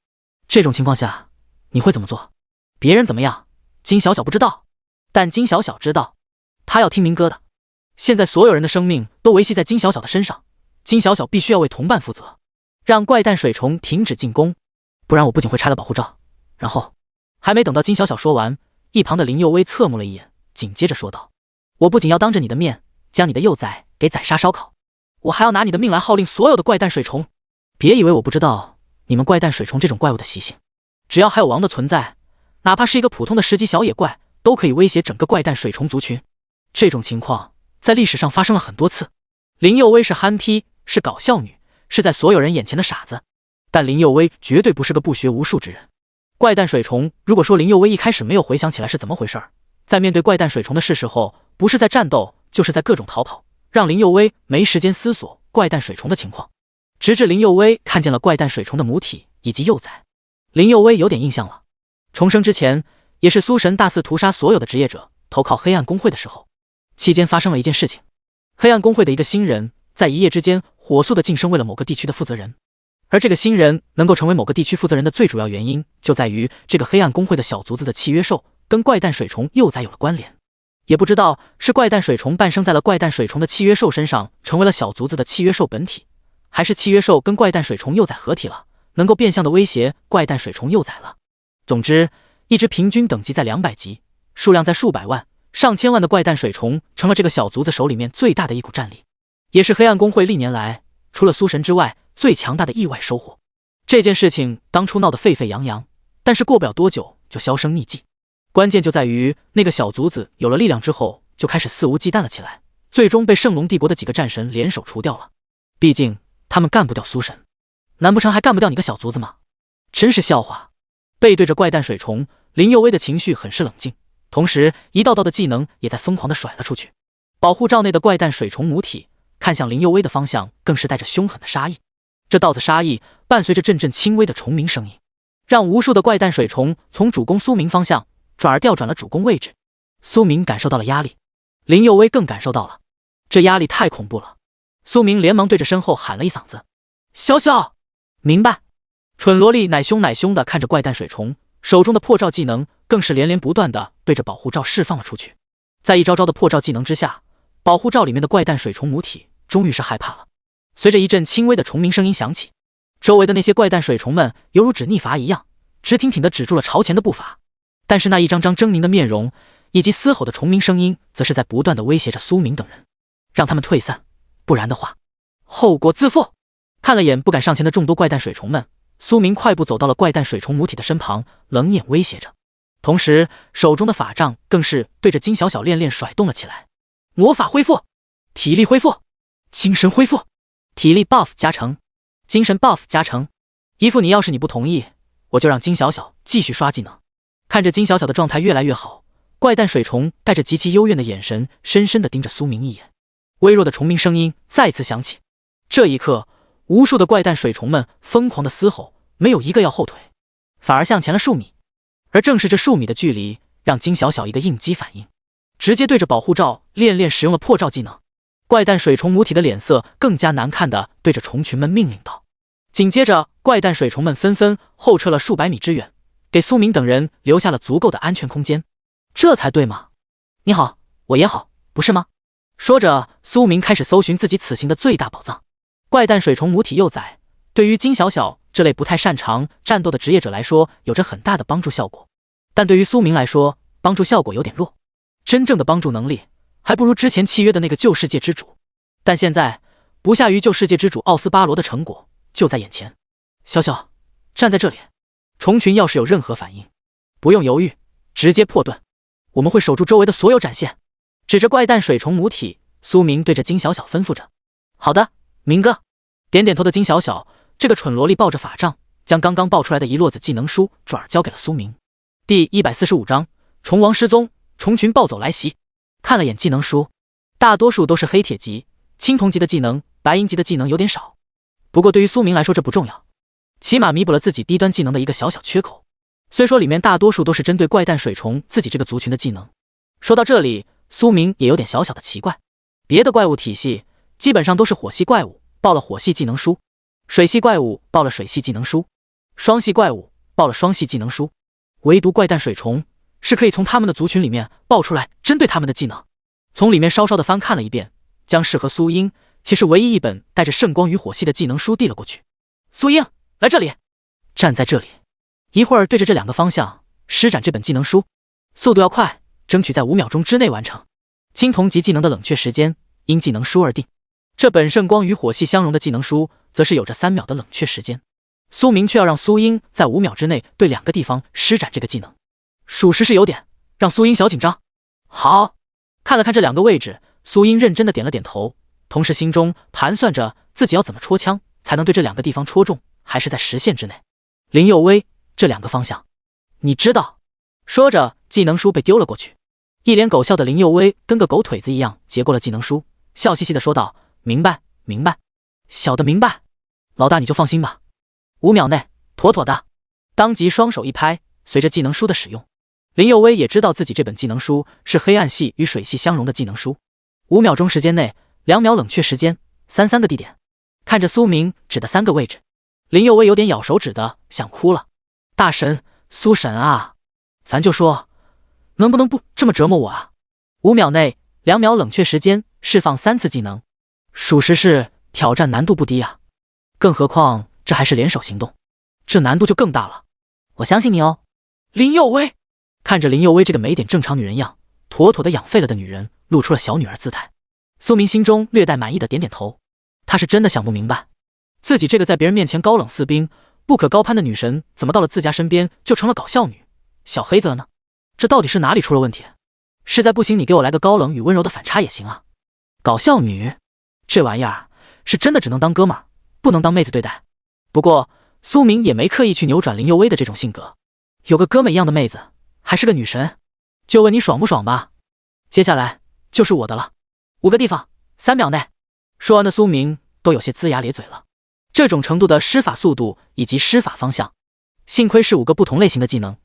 Speaker 1: 这种情况下你会怎么做？别人怎么样金小小不知道，但金小小知道，他要听明哥的。现在所有人的生命都维系在金小小的身上，金小小必须要为同伴负责，让怪诞水虫停止进攻，不然我不仅会拆了保护罩。然后还没等到金小小说完，一旁的林佑威侧目了一眼，紧接着说道：我不仅要当着你的面将你的幼崽给宰杀烧烤，我还要拿你的命来号令所有的怪诞水虫。别以为我不知道你们怪诞水虫这种怪物的习性，只要还有王的存在，哪怕是一个普通的10级小野怪，都可以威胁整个怪诞水虫族群。这种情况在历史上发生了很多次。林佑薇是憨批，是搞笑女，是在所有人眼前的傻子，但林佑薇绝对不是个不学无术之人。怪诞水虫，如果说林佑薇一开始没有回想起来是怎么回事，在面对怪诞水虫的事实后，不是在战斗，就是在各种逃跑，让林佑薇没时间思索怪诞水虫的情况。直至林佑薇看见了怪诞水虫的母体以及幼崽，林佑薇有点印象了。重生之前，也是苏神大肆屠杀所有的职业者，投靠黑暗公会的时候，期间发生了一件事情。黑暗公会的一个新人在一夜之间火速的晋升为了某个地区的负责人，而这个新人能够成为某个地区负责人的最主要原因，就在于这个黑暗公会的小卒子的契约兽跟怪诞水虫幼崽有了关联。也不知道是怪诞水虫诞生在了怪诞水虫的契约兽身上，成为了小卒子的契约兽本体，还是契约兽跟怪诞水虫幼崽合体了，能够变相的威胁怪诞水虫幼崽了。总之，一只平均等级在200级，数量在数百万、上千万的怪诞水虫，成了这个小卒子手里面最大的一股战力，也是黑暗公会历年来除了苏神之外最强大的意外收获。这件事情当初闹得沸沸扬扬，但是过不了多久就销声匿迹。关键就在于那个小卒子有了力量之后，就开始肆无忌惮了起来，最终被圣龙帝国的几个战神联手除掉了。毕竟他们干不掉苏神，难不成还干不掉你个小卒子吗？真是笑话。背对着怪诞水虫，林佑薇的情绪很是冷静，同时一道道的技能也在疯狂地甩了出去。保护罩内的怪诞水虫母体看向林佑薇的方向，更是带着凶狠的杀意。这道子杀意伴随着阵阵轻微的虫鸣声音，让无数的怪诞水虫从主攻苏明方向转而调转了主攻位置。苏明感受到了压力，林佑薇更感受到了，这压力太恐怖了。苏明连忙对着身后喊了一嗓子：“小小！”明白。蠢萝莉奶凶奶凶的看着怪诞水虫，手中的破罩技能更是连连不断的对着保护罩释放了出去。在一招招的破罩技能之下，保护罩里面的怪诞水虫母体终于是害怕了。随着一阵轻微的虫鸣声音响起，周围的那些怪诞水虫们犹如指逆筏一样，直挺挺的止住了朝前的步伐。但是那一张张狰狞的面容以及嘶吼的虫鸣声音，则是在不断的威胁着苏明等人，让他们退散，不然的话，后果自负。看了眼不敢上前的众多怪诞水虫们，苏明快步走到了怪诞水虫母体的身旁，冷眼威胁着，同时手中的法杖更是对着金小小练甩动了起来。魔法恢复，体力恢复，精神恢复，体力 buff 加成，精神 buff 加成。姨父，你不同意，我就让金小小继续刷技能。看着金小小的状态越来越好，怪诞水虫带着极其幽怨的眼神深深地盯着苏明一眼。微弱的虫鸣声音再次响起，这一刻无数的怪诞水虫们疯狂的嘶吼，没有一个要后退，反而向前了数米。而正是这数米的距离，让金小小一个应激反应，直接对着保护罩练使用了破罩技能。怪诞水虫母体的脸色更加难看的对着虫群们命令道。紧接着怪诞水虫们纷纷后撤了数百米之远，给苏明等人留下了足够的安全空间。这才对嘛，你好我也好，不是吗？说着，苏明开始搜寻自己此行的最大宝藏。怪诞水虫母体幼崽对于金小小这类不太擅长战斗的职业者来说有着很大的帮助效果，但对于苏明来说，帮助效果有点弱，真正的帮助能力还不如之前契约的那个旧世界之主。但现在不下于旧世界之主奥斯巴罗的成果就在眼前。小小站在这里，虫群要是有任何反应，不用犹豫，直接破盾，我们会守住周围的所有展现。指着怪诞水虫母体，苏明对着金小小吩咐着。好的，明哥。点点头的金小小，这个蠢萝莉抱着法杖，将刚刚爆出来的一摞子技能书转而交给了苏明。第145章虫王失踪，虫群暴走来袭。看了眼技能书，大多数都是黑铁级、青铜级的技能，白银级的技能有点少。不过对于苏明来说这不重要，起码弥补了自己低端技能的一个小小缺口。虽说里面大多数都是针对怪诞水虫自己这个族群的技能。说到这里，苏明也有点小小的奇怪，别的怪物体系基本上都是火系怪物报了火系技能书，水系怪物报了水系技能书，双系怪物报了双系技能书，唯独怪诞水虫是可以从他们的族群里面爆出来针对他们的技能。从里面稍稍的翻看了一遍，将适合苏英其实唯一一本带着圣光与火系的技能书递了过去。苏英，来这里，站在这里，一会儿对着这2个方向施展这本技能书，速度要快，争取在5秒钟之内完成。青铜级技能的冷却时间因技能书而定，这本圣光与火系相融的技能书则是有着3秒的冷却时间。苏明却要让苏英在5秒之内对2个地方施展这个技能，属实是有点让苏英小紧张。好，看了看这2个位置，苏英认真的点了点头，同时心中盘算着自己要怎么戳枪才能对这2个地方戳中，还是在时限之内。林佑威，这2个方向你知道。说着技能书被丢了过去，一脸狗笑的林佑威跟个狗腿子一样接过了技能书，笑嘻嘻的说道：明白明白，小的明白，老大你就放心吧，5秒内妥妥的。当即双手一拍，随着技能书的使用，林佑威也知道自己这本技能书是黑暗系与水系相融的技能书。5秒钟时间内，2秒冷却时间，3个地点。看着苏明指的3个位置，林佑威有点咬手指的想哭了。大神苏神啊，咱就说能不能不这么折磨我啊！5秒内2秒冷却时间，释放3次技能，属实是挑战难度不低啊。更何况这还是联手行动，这难度就更大了。我相信你哦。林佑威看着林佑威这个没点正常女人样，妥妥的养废了的女人，露出了小女儿姿态。苏明心中略带满意的点点头，他是真的想不明白，自己这个在别人面前高冷似冰、不可高攀的女神，怎么到了自家身边就成了搞笑女、小黑子了呢？这到底是哪里出了问题？实在不行，你给我来个高冷与温柔的反差也行啊。搞笑女这玩意儿是真的只能当哥们儿，不能当妹子对待。不过苏明也没刻意去扭转林佑威的这种性格，有个哥们一样的妹子，还是个女神，就问你爽不爽吧。接下来就是我的了，5个地方，3秒内。说完的苏明都有些龇牙咧嘴了，这种程度的施法速度以及施法方向，幸亏是5个不同类型的技能，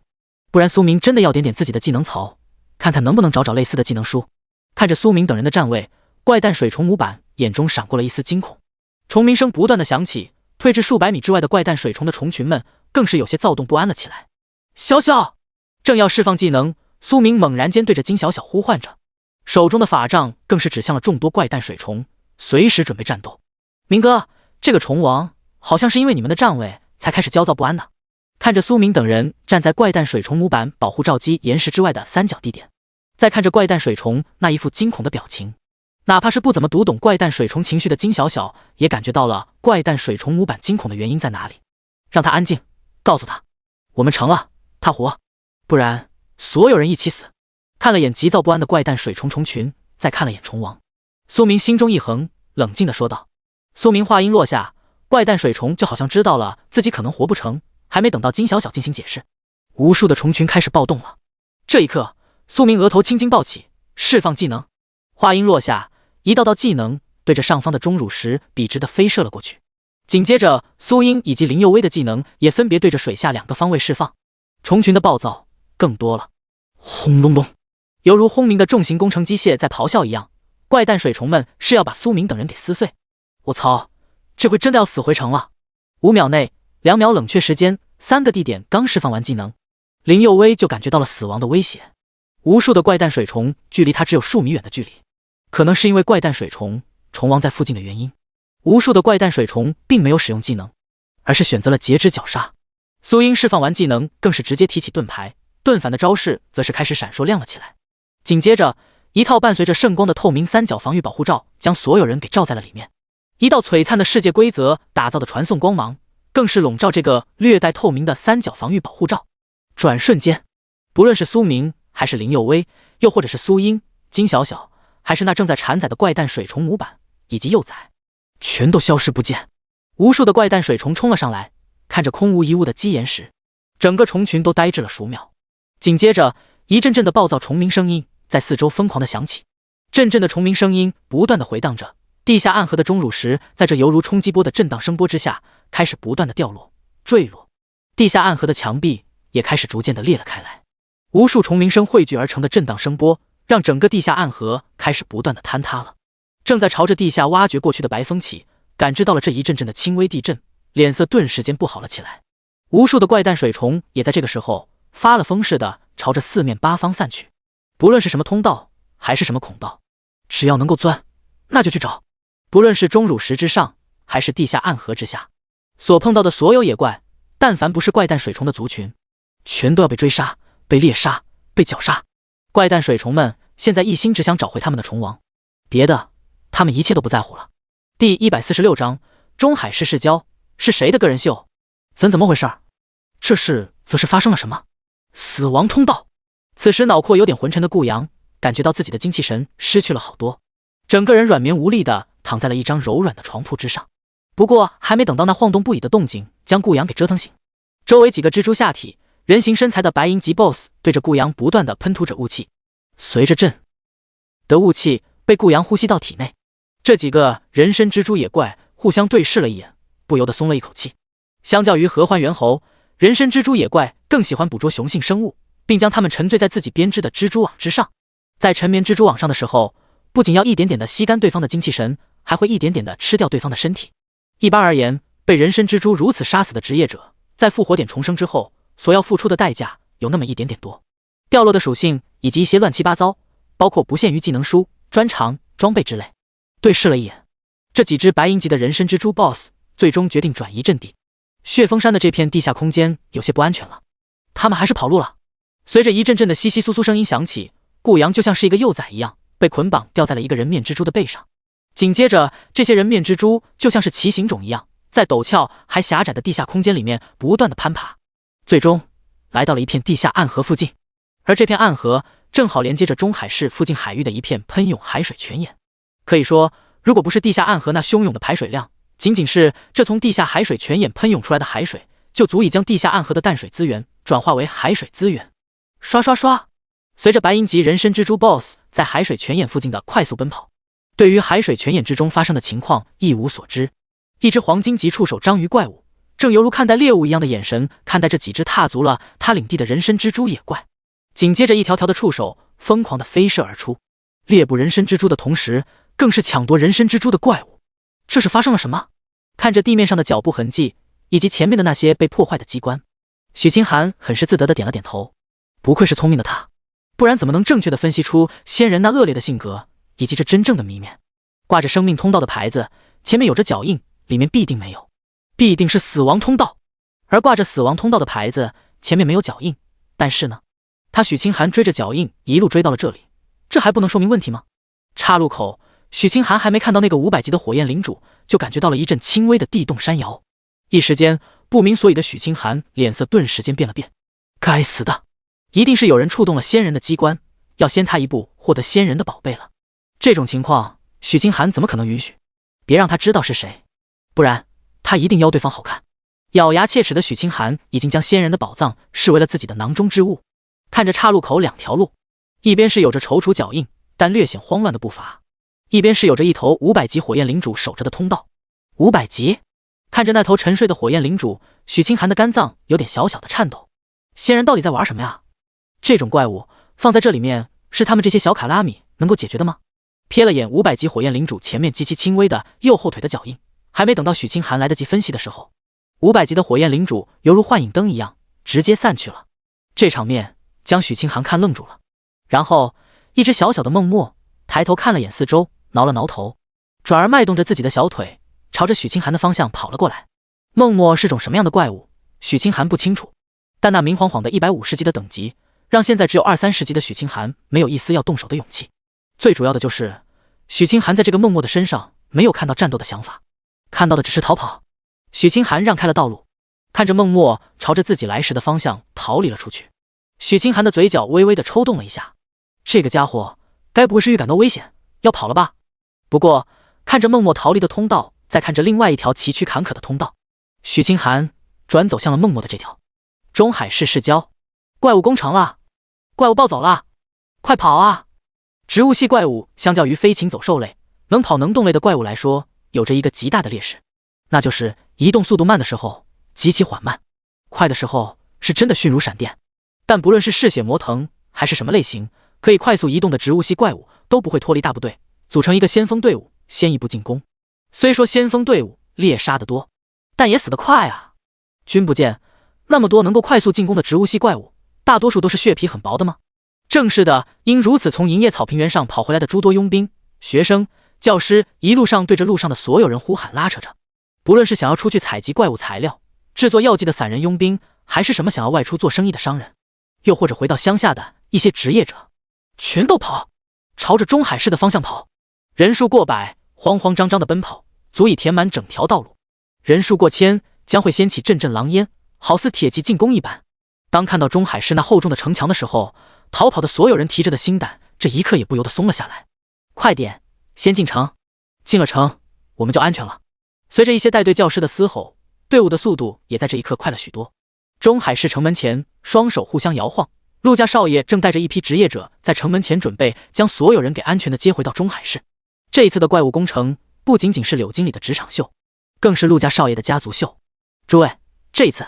Speaker 1: 不然苏明真的要点自己的技能槽，看看能不能找类似的技能书。看着苏明等人的站位，怪诞水虫模板眼中闪过了一丝惊恐，虫鸣声不断的响起，退至数百米之外的怪诞水虫的虫群们更是有些躁动不安了起来。小小正要释放技能，苏明猛然间对着金小小呼唤着，手中的法杖更是指向了众多怪诞水虫，随时准备战斗。明哥，这个虫王好像是因为你们的站位才开始焦躁不安的。看着苏明等人站在怪诞水虫模板保护罩基岩石之外的3角地点，再看着怪诞水虫那一副惊恐的表情，哪怕是不怎么读懂怪诞水虫情绪的金小小也感觉到了怪诞水虫模板惊恐的原因在哪里。让他安静，告诉他我们成了，他活，不然所有人一起死。看了眼急躁不安的怪诞水虫虫群，再看了眼虫王，苏明心中一横，冷静地说道。苏明话音落下，怪诞水虫就好像知道了自己可能活不成，还没等到金小小进行解释，无数的虫群开始暴动了。这一刻，苏明额头青筋暴起，释放技能。话音落下，一道道技能对着上方的钟乳石笔直地飞射了过去。紧接着，苏英以及林佑威的技能也分别对着水下2个方位释放。虫群的暴躁更多了，轰隆隆，犹如轰鸣的重型工程机械在咆哮一样，怪诞水虫们是要把苏明等人给撕碎。我操，这回真的要死回城了。5秒内，2秒冷却时间，3个地点刚释放完技能，林佑威就感觉到了死亡的威胁。无数的怪诞水虫距离他只有数米远的距离，可能是因为怪诞水虫虫王在附近的原因，无数的怪诞水虫并没有使用技能，而是选择了截肢绞杀。苏英释放完技能，更是直接提起盾牌，盾反的招式则是开始闪烁亮了起来。紧接着，一套伴随着圣光的透明3角防御保护罩将所有人给罩在了里面。一道璀璨的世界规则打造的传送光芒，更是笼罩这个略带透明的3角防御保护罩。转瞬间，不论是苏明还是林佑威，又或者是苏英、金小小，还是那正在产崽的怪诞水虫模板以及幼崽，全都消失不见。无数的怪诞水虫冲了上来，看着空无一物的基岩石，整个虫群都呆滞了数秒。紧接着，一阵阵的暴躁虫鸣声音在四周疯狂的响起，阵阵的虫鸣声音不断的回荡着。地下暗河的钟乳石在这犹如冲击波的震荡声波之下，开始不断的掉落、坠落。地下暗河的墙壁也开始逐渐的裂了开来。无数虫鸣声汇聚而成的震荡声波，让整个地下暗河开始不断的坍塌了。正在朝着地下挖掘过去的白风起，感知到了这一阵阵的轻微地震，脸色顿时间不好了起来。无数的怪诞水虫也在这个时候发了疯似的朝着四面八方散去。不论是什么通道，还是什么孔道，只要能够钻，那就去找。不论是钟乳石之上，还是地下暗河之下，所碰到的所有野怪，但凡不是怪诞水虫的族群，全都要被追杀、被猎杀、被绞杀。怪诞水虫们现在一心只想找回他们的虫王，别的他们一切都不在乎了。第146章中海市世交，是谁的个人秀？怎么回事？这事则是发生了什么？死亡通道。此时脑廓有点浑沉的顾阳感觉到自己的精气神失去了好多，整个人软绵无力地躺在了一张柔软的床铺之上。不过还没等到那晃动不已的动静将顾阳给折腾醒，周围几个蜘蛛下体人形身材的白银级 BOSS 对着顾阳不断地喷吐着雾气，随着阵的雾气被顾阳呼吸到体内。这几个人身蜘蛛野怪互相对视了一眼，不由得松了一口气。相较于合欢猿猴，人身蜘蛛野怪更喜欢捕捉雄性生物，并将它们沉醉在自己编织的蜘蛛网之上。在沉眠蜘蛛网上的时候，不仅要一点点的吸干对方的精气神，还会一点点的吃掉对方的身体。一般而言，被人身蜘蛛如此杀死的职业者，在复活点重生之后，所要付出的代价有那么一点点多，掉落的属性以及一些乱七八糟，包括不限于技能书、专长、装备之类。对视了一眼，这几只白银级的人身蜘蛛 BOSS 最终决定转移阵地。血峰山的这片地下空间有些不安全了，他们还是跑路了。随着一阵阵的窸窸窣窣声音响起，顾阳就像是一个幼崽一样被捆绑吊在了一个人面蜘蛛的背上。紧接着，这些人面蜘蛛就像是骑行种一样，在陡峭还狭窄的地下空间里面不断的攀爬，最终来到了一片地下暗河附近。而这片暗河正好连接着中海市附近海域的一片喷涌海水泉眼。可以说，如果不是地下暗河那汹涌的排水量，仅仅是这从地下海水泉眼喷涌出来的海水，就足以将地下暗河的淡水资源转化为海水资源。刷刷刷，随着白银级人身蜘蛛 BOSS 在海水泉眼附近的快速奔跑，对于海水泉眼之中发生的情况一无所知。一只黄金级触手章鱼怪物正犹如看待猎物一样的眼神看待这几只踏足了他领地的人身蜘蛛野怪。紧接着，一条条的触手疯狂地飞射而出，猎捕人身蜘蛛的同时，更是抢夺人身蜘蛛的怪物。这是发生了什么？看着地面上的脚步痕迹以及前面的那些被破坏的机关，许清寒很是自得地点了点头。不愧是聪明的他，不然怎么能正确地分析出仙人那恶劣的性格以及这真正的谜面？挂着生命通道的牌子前面有着脚印，里面必定没有，必定是死亡通道。而挂着死亡通道的牌子前面没有脚印，但是呢，他许清寒追着脚印一路追到了这里，这还不能说明问题吗？岔路口，许清寒还没看到那个500级的火焰领主，就感觉到了一阵轻微的地动山摇。一时间不明所以的许清寒脸色顿时间变了变。该死的，一定是有人触动了仙人的机关，要先他一步获得仙人的宝贝了。这种情况许清寒怎么可能允许？别让他知道是谁，不然他一定要对方好看。咬牙切齿的许清寒已经将仙人的宝藏视为了自己的囊中之物。看着岔路口两条路，一边是有着踌躇脚印但略显慌乱的步伐，一边是有着一头500级火焰领主守着的通道。500级？看着那头沉睡的火焰领主，许清寒的肝脏有点小小的颤抖。仙人到底在玩什么呀？这种怪物放在这里面，是他们这些小卡拉米能够解决的吗？瞥了眼500级火焰领主前面极其轻微的右后腿的脚印，还没等到许清寒来得及分析的时候，500级的火焰领主犹如幻影灯一样直接散去了。这场面将许清寒看愣住了。然后一只小小的梦墨抬头看了眼四周，挠了挠头，转而迈动着自己的小腿朝着许清寒的方向跑了过来。梦墨是种什么样的怪物，许清寒不清楚，但那明晃晃的150级的等级让现在只有20-30级的许清寒没有一丝要动手的勇气。最主要的就是许清寒在这个梦墨的身上没有看到战斗的想法，看到的只是逃跑。许清寒让开了道路，看着梦墨朝着自己来时的方向逃离了出去。许清寒的嘴角微微的抽动了一下，这个家伙该不会是预感到危险要跑了吧？不过看着梦墨逃离的通道，再看着另外一条崎岖坎坷的通道，许清寒转走向了梦墨的这条。中海市市郊，怪物攻城了，怪物暴走了，快跑啊！植物系怪物相较于飞禽走兽类能跑能动类的怪物来说，有着一个极大的劣势，那就是移动速度慢的时候极其缓慢，快的时候是真的迅如闪电。但不论是嗜血魔藤还是什么类型可以快速移动的植物系怪物，都不会脱离大部队组成一个先锋队伍先一步进攻。虽说先锋队伍猎杀得多，但也死得快啊。君不见那么多能够快速进攻的植物系怪物，大多数都是血皮很薄的吗？正是的，因如此从银叶草平原上跑回来的诸多佣兵、学生、教师一路上对着路上的所有人呼喊拉扯着，不论是想要出去采集怪物材料、制作药剂的散人佣兵，还是什么想要外出做生意的商人，又或者回到乡下的一些职业者，全都跑。朝着中海市的方向跑，人数过百，慌慌张张的奔跑，足以填满整条道路；人数过千，将会掀起阵阵狼烟，好似铁骑进攻一般。当看到中海市那厚重的城墙的时候，逃跑的所有人提着的心胆，这一刻也不由得松了下来。快点，先进城，进了城，我们就安全了。随着一些带队教师的嘶吼，队伍的速度也在这一刻快了许多。中海市城门前，双手互相摇晃，陆家少爷正带着一批职业者在城门前准备将所有人给安全的接回到中海市。这一次的怪物工程不仅仅是柳经理的职场秀，更是陆家少爷的家族秀。诸位，这一次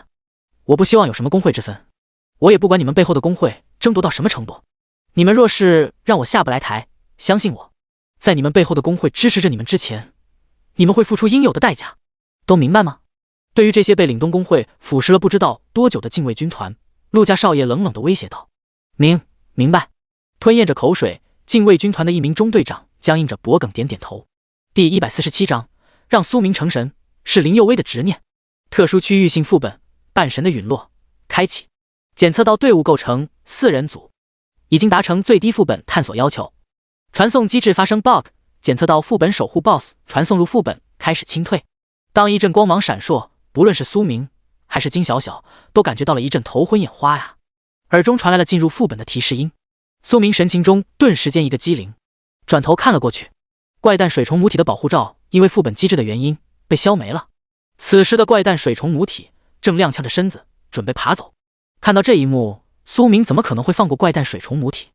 Speaker 1: 我不希望有什么工会之分，我也不管你们背后的工会争夺到什么程度，你们若是让我下不来台，相信我，在你们背后的工会支持着你们之前，你们会付出应有的代价，都明白吗？对于这些被岭东工会腐蚀了不知道多久的禁卫军团，陆家少爷冷冷地威胁道：明白。吞咽着口水，禁卫军团的一名中队长僵硬着脖梗点点头。第147章，让苏明成神，是林佑威的执念。特殊区域性副本半神的陨落开启，检测到队伍构成4人组，已经达成最低副本探索要求。传送机制发生 bug， 检测到副本守护 BOSS 传送入副本开始清退。当一阵光芒闪烁，不论是苏明还是金小小都感觉到了一阵头昏眼花呀，耳中传来了进入副本的提示音。苏明神情中顿时间一个机灵，转头看了过去，怪诞水虫母体的保护罩因为副本机制的原因被消没了。此时的怪诞水虫母体正踉跄着身子准备爬走。看到这一幕，苏明怎么可能会放过怪诞水虫母体，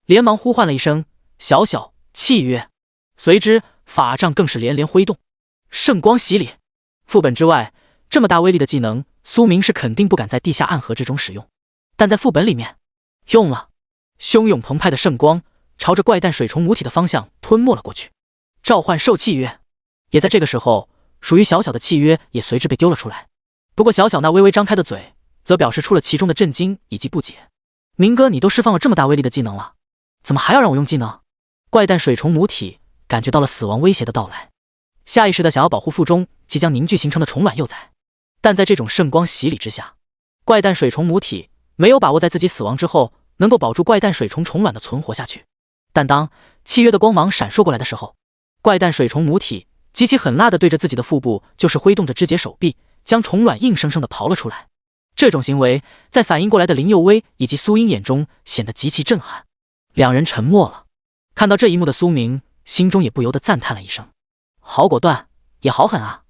Speaker 1: 连忙呼唤了一声小小契约，随之法杖更是连连挥动。圣光洗礼，副本之外这么大威力的技能，苏明是肯定不敢在地下暗河之中使用，但在副本里面用了。汹涌澎湃的圣光朝着怪诞水虫母体的方向吞没了过去。召唤兽契约，也在这个时候，属于小小的契约也随之被丢了出来。不过小小那微微张开的嘴则表示出了其中的震惊以及不解。明哥，你都释放了这么大威力的技能了，怎么还要让我用技能？怪诞水虫母体感觉到了死亡威胁的到来，下意识的想要保护腹中即将凝聚形成的虫卵幼崽，但在这种圣光洗礼之下，怪诞水虫母体没有把握在自己死亡之后能够保住怪诞水虫虫卵的存活下去。但当契约的光芒闪烁过来的时候，怪诞水虫母体极其狠辣地对着自己的腹部就是挥动着肢节手臂，将虫卵硬生生地刨了出来。这种行为在反应过来的林佑威以及苏英眼中显得极其震撼，两人沉默了。看到这一幕的苏明心中也不由得赞叹了一声，好果断，也好狠啊！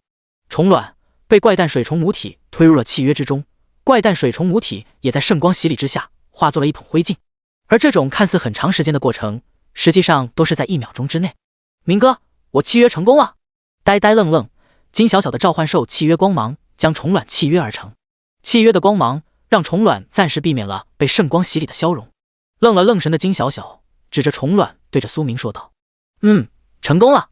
Speaker 1: 虫卵被怪诞水虫母体推入了契约之中，怪诞水虫母体也在圣光洗礼之下化作了一捧灰烬。而这种看似很长时间的过程，实际上都是在1秒钟之内。明哥，我契约成功了！呆呆愣愣，金小小的召唤兽契约光芒将虫卵契约而成。契约的光芒让虫卵暂时避免了被圣光洗礼的消融。愣了愣神的金小小指着虫卵对着苏明说道：成功了。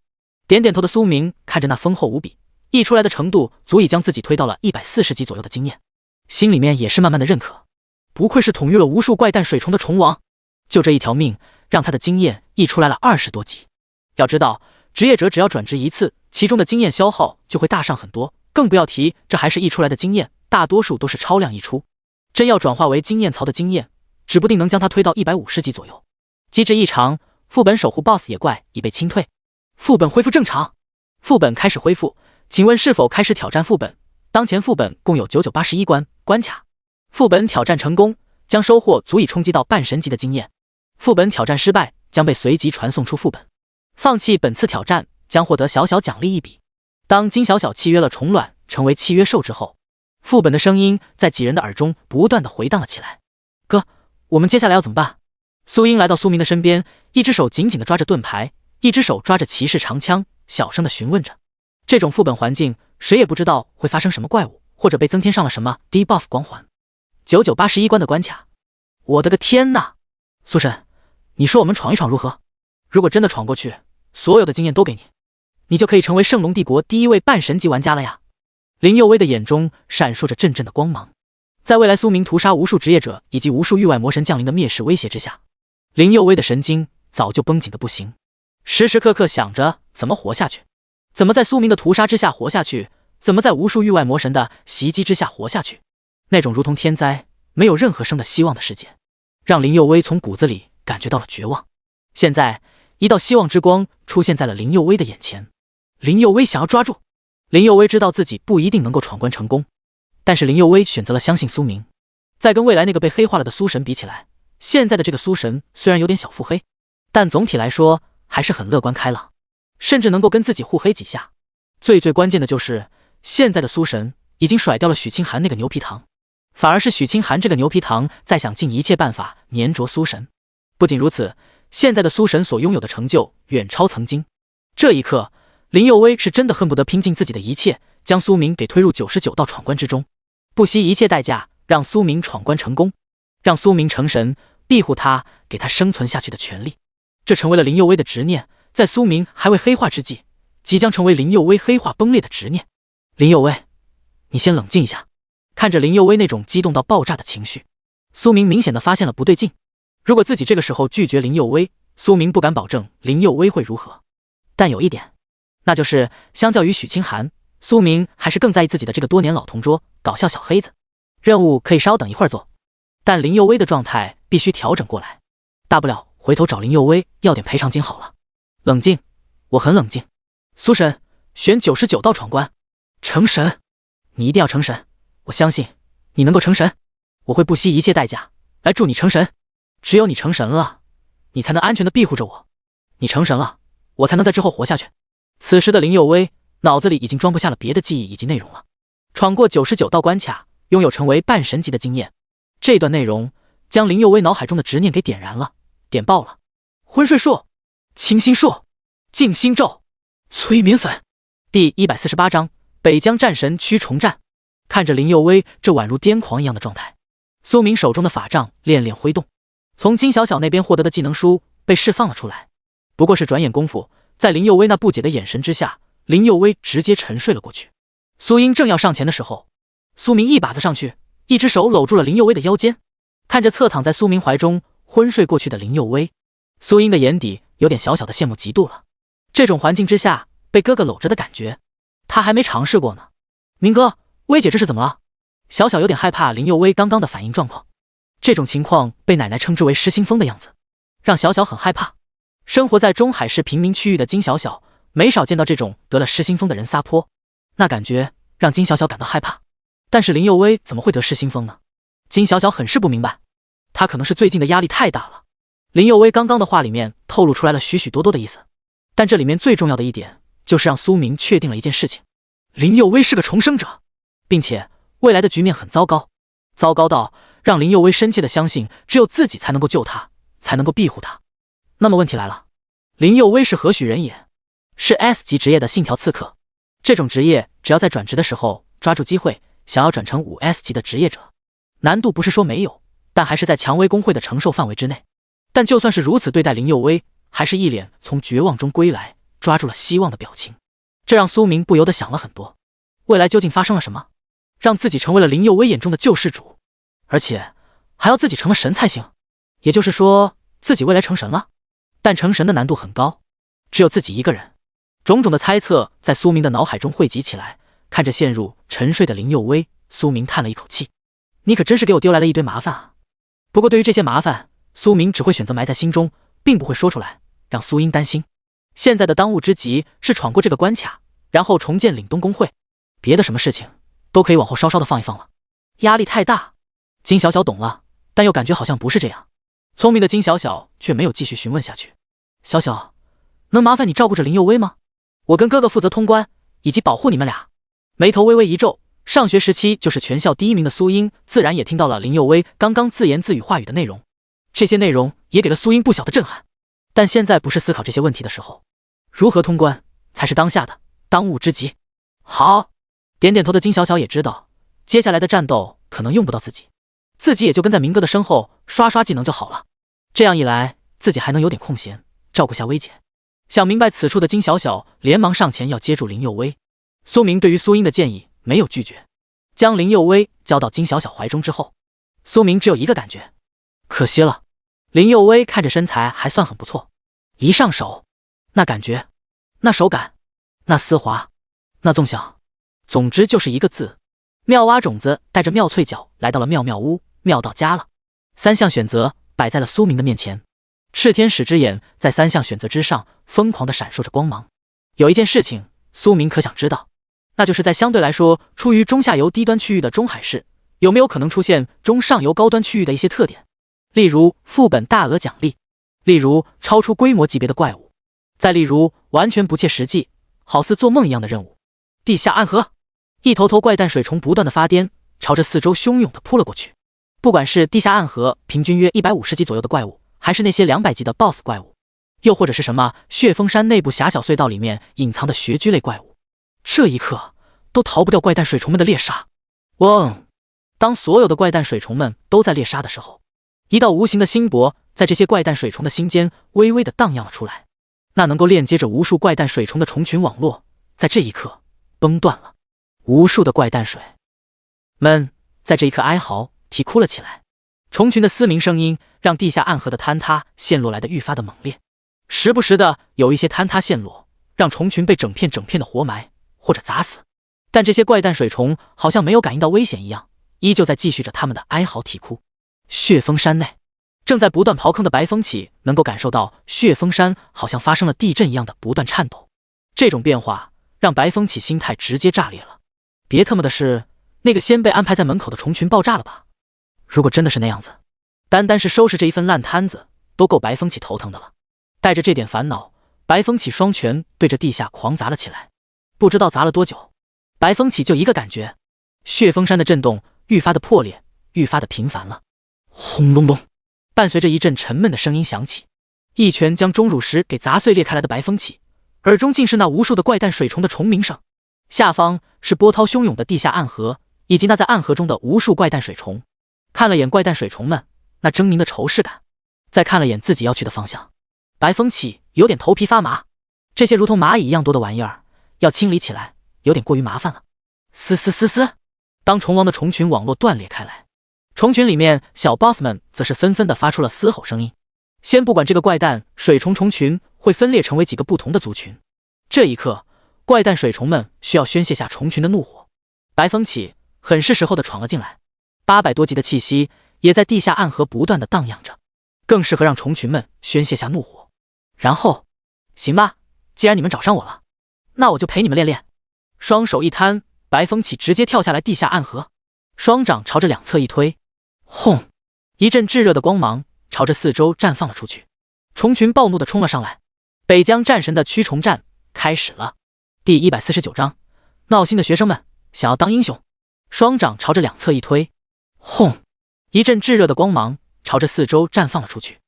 Speaker 1: 点点头的苏明看着那丰厚无比溢出来的程度足以将自己推到了140级左右的经验，心里面也是慢慢的认可。不愧是统御了无数怪诞水虫的虫王，就这一条命让他的经验溢出来了20多级。要知道职业者只要转职一次，其中的经验消耗就会大上很多，更不要提这还是溢出来的经验，大多数都是超量溢出。真要转化为经验槽的经验，指不定能将他推到150级左右。机制异常，副本守护 BOSS 野怪已被清退，副本恢复正常。副本开始恢复，请问是否开始挑战副本？当前副本共有9981关卡，副本挑战成功将收获足以冲击到半神级的经验，副本挑战失败将被随即传送出副本。放弃本次挑战将获得小小奖励1笔。当金小小契约了虫卵成为契约兽之后，副本的声音在几人的耳中不断的回荡了起来。哥，我们接下来要怎么办？苏英来到苏明的身边，一只手紧紧地抓着盾牌，一只手抓着骑士长枪，小声地询问着。这种副本环境，谁也不知道会发生什么怪物，或者被增添上了什么 debuff 光环。9981关的关卡，我的个天哪！苏神，你说我们闯一闯如何？如果真的闯过去，所有的经验都给你，你就可以成为圣龙帝国第1位半神级玩家了呀！林佑威的眼中闪烁着阵阵的光芒。在未来苏明屠杀无数职业者以及无数域外魔神降临的灭世威胁之下，林佑威的神经早就绷紧的不行，时时刻刻想着怎么活下去，怎么在苏明的屠杀之下活下去，怎么在无数域外魔神的袭击之下活下去。那种如同天灾没有任何生的希望的世界，让林佑威从骨子里感觉到了绝望。现在一道希望之光出现在了林佑威的眼前。林佑威想要抓住，林佑威知道自己不一定能够闯关成功，但是林佑威选择了相信苏明。在跟未来那个被黑化了的苏神比起来，现在的这个苏神虽然有点小腹黑，但总体来说还是很乐观开朗，甚至能够跟自己互黑几下。最关键的就是现在的苏神已经甩掉了许清寒那个牛皮糖，反而是许清寒这个牛皮糖在想尽一切办法粘着苏神。不仅如此，现在的苏神所拥有的成就远超曾经。这一刻，林佑威是真的恨不得拼尽自己的一切，将苏明给推入99道闯关之中，不惜一切代价让苏明闯关成功，让苏明成神，庇护他，给他生存下去的权利。这成为了林佑威的执念，在苏明还未黑化之际，即将成为林佑威黑化崩裂的执念。林佑威，你先冷静一下。看着林佑威那种激动到爆炸的情绪，苏明明显的发现了不对劲。如果自己这个时候拒绝林佑威，苏明不敢保证林佑威会如何。但有一点，那就是相较于许清寒，苏明还是更在意自己的这个多年老同桌搞笑小黑子。任务可以稍等一会儿做，但林佑威的状态必须调整过来，大不了回头找林佑威要点赔偿金好了。冷静，我很冷静。苏神，选99道闯关，成神，你一定要成神，我相信你能够成神，我会不惜一切代价来助你成神。只有你成神了，你才能安全的庇护着我，你成神了，我才能在之后活下去。此时的林佑威脑子里已经装不下了别的记忆以及内容了。闯过99道关卡，拥有成为半神级的经验，这段内容将林佑威脑海中的执念给点燃了，点爆了。昏睡术、清心术、静心咒、催眠粉。第148章北疆战神区重战。看着林佑威这宛如癫狂一样的状态，苏明手中的法杖恋恋挥动，从金小小那边获得的技能书被释放了出来。不过是转眼功夫，在林佑威那不解的眼神之下，林佑威直接沉睡了过去。苏英正要上前的时候，苏明一把子上去，一只手搂住了林佑威的腰间。看着侧躺在苏明怀中昏睡过去的林佑威，苏英的眼底有点小小的羡慕嫉妒了。这种环境之下被哥哥搂着的感觉，他还没尝试过呢。明哥，威姐这是怎么了？小小有点害怕林佑威刚刚的反应状况，这种情况被奶奶称之为失心疯的样子，让小小很害怕。生活在中海市贫民区域的金小小，没少见到这种得了失心疯的人撒泼，那感觉让金小小感到害怕。但是林佑威怎么会得失心疯呢？金小小很是不明白，他可能是最近的压力太大了。林佑威刚刚的话里面透露出来了许许多多的意思，但这里面最重要的一点就是让苏明确定了一件事情：林佑威是个重生者，并且未来的局面很糟糕，糟糕到让林佑威深切的相信只有自己才能够救他，才能够庇护他。那么问题来了，林佑威是何许人也？是 S 级职业的信条刺客，这种职业只要在转职的时候抓住机会，想要转成5S 级的职业者，难度不是说没有，但还是在蔷薇工会的承受范围之内。但就算是如此对待林佑威，还是一脸从绝望中归来，抓住了希望的表情。这让苏明不由得想了很多，未来究竟发生了什么，让自己成为了林佑威眼中的救世主，而且还要自己成了神才行。也就是说自己未来成神了，但成神的难度很高，只有自己一个人。种种的猜测在苏明的脑海中汇集起来，看着陷入沉睡的林佑威，苏明叹了一口气，你可真是给我丢来了一堆麻烦啊。不过对于这些麻烦，苏明只会选择埋在心中，并不会说出来，让苏英担心。现在的当务之急是闯过这个关卡，然后重建岭东公会，别的什么事情都可以往后稍稍的放一放了。压力太大，金小小懂了，但又感觉好像不是这样。聪明的金小小却没有继续询问下去。小小，能麻烦你照顾着林佑威吗？我跟哥哥负责通关以及保护你们俩。眉头微微一皱，上学时期就是全校第1名的苏英自然也听到了林佑威刚刚自言自语话语的内容，这些内容也给了苏英不小的震撼。但现在不是思考这些问题的时候，如何通关才是当下的当务之急。好，点点头的金小小也知道接下来的战斗可能用不到自己，自己也就跟在明哥的身后刷刷技能就好了。这样一来，自己还能有点空闲照顾下薇姐。想明白此处的金小小连忙上前要接住林佑威。苏明对于苏英的建议没有拒绝，将林佑威交到金小小怀中之后，苏明只有一个感觉，可惜了。林佑威看着身材还算很不错，一上手，那感觉，那手感，那丝滑，那纵享，总之就是一个字，妙蛙种子带着妙翠角来到了妙妙屋，妙到家了。3项选择摆在了苏明的面前，炽天使之眼在3项选择之上疯狂地闪烁着光芒。有一件事情，苏明可想知道，那就是在相对来说处于中下游低端区域的中海市，有没有可能出现中上游高端区域的一些特点，例如副本大额奖励，例如超出规模级别的怪物，再例如完全不切实际，好似做梦一样的任务。地下暗河，一头头怪诞水虫不断的发癫，朝着四周汹涌的扑了过去。不管是地下暗河平均约150级左右的怪物，还是那些200级的 BOSS 怪物，又或者是什么血峰山内部狭小隧道里面隐藏的穴居类怪物，这一刻都逃不掉怪诞水虫们的猎杀。嗡！当所有的怪诞水虫们都在猎杀的时候，一道无形的心搏在这些怪诞水虫的心间微微的荡漾了出来。那能够链接着无数怪诞水虫的虫群网络，在这一刻崩断了。无数的怪诞水们在这一刻哀嚎啼哭了起来。虫群的嘶鸣声音让地下暗河的坍塌陷落来的愈发的猛烈，时不时的有一些坍塌陷落，让虫群被整片整片的活埋或者砸死。但这些怪诞水虫好像没有感应到危险一样，依旧在继续着他们的哀嚎啼哭。血峰山内正在不断刨坑的白风起能够感受到血峰山好像发生了地震一样的不断颤抖，这种变化让白风起心态直接炸裂了。别他妈的是那个先被安排在门口的虫群爆炸了吧？如果真的是那样子，单单是收拾这一份烂摊子都够白风起头疼的了。带着这点烦恼，白风起双拳对着地下狂砸了起来。不知道砸了多久，白风起就一个感觉，血峰山的震动愈发的破裂，愈发的频繁了。轰隆隆，伴随着一阵沉闷的声音响起，一拳将钟乳石给砸碎裂开来的白风起，耳中竟是那无数的怪诞水虫的虫鸣声。下方是波涛汹涌的地下暗河，以及那在暗河中的无数怪诞水虫。看了眼怪诞水虫们那狰狞的仇视感，再看了眼自己要去的方向，白风起有点头皮发麻。这些如同蚂蚁一样多的玩意儿，要清理起来有点过于麻烦了。嘶嘶嘶嘶，当虫王的虫群网络断裂开来，虫群里面小 boss 们则是纷纷的发出了嘶吼声音。先不管这个怪诞水虫虫群会分裂成为几个不同的族群，这一刻怪诞水虫们需要宣泄下虫群的怒火。白风起很是时候的闯了进来，800多级的气息也在地下暗河不断的荡漾着，更适合让虫群们宣泄下怒火。然后行吧，既然你们找上我了，那我就陪你们练练。双手一摊，白风起直接跳下来地下暗河，双掌朝着两侧一推，轰！一阵炙热的光芒朝着四周绽放了出去，虫群暴怒的冲了上来。北疆战神的驱虫战开始了。第149章，闹心的学生们想要当英雄。双掌朝着两侧一推，轰！一阵炙热的光芒朝着四周绽放了出去，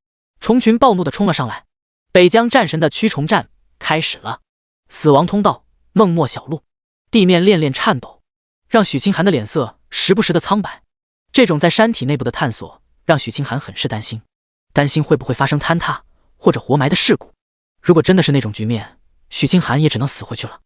Speaker 1: 虫群暴怒的冲了上来。北疆战神的驱虫战开始了。死亡通道，梦墨小路，地面恋恋颤抖，让许清寒的脸色时不时的苍白。这种在山体内部的探索让许清寒很是担心，担心会不会发生坍塌或者活埋的事故。如果真的是那种局面，许清寒也只能死回去了。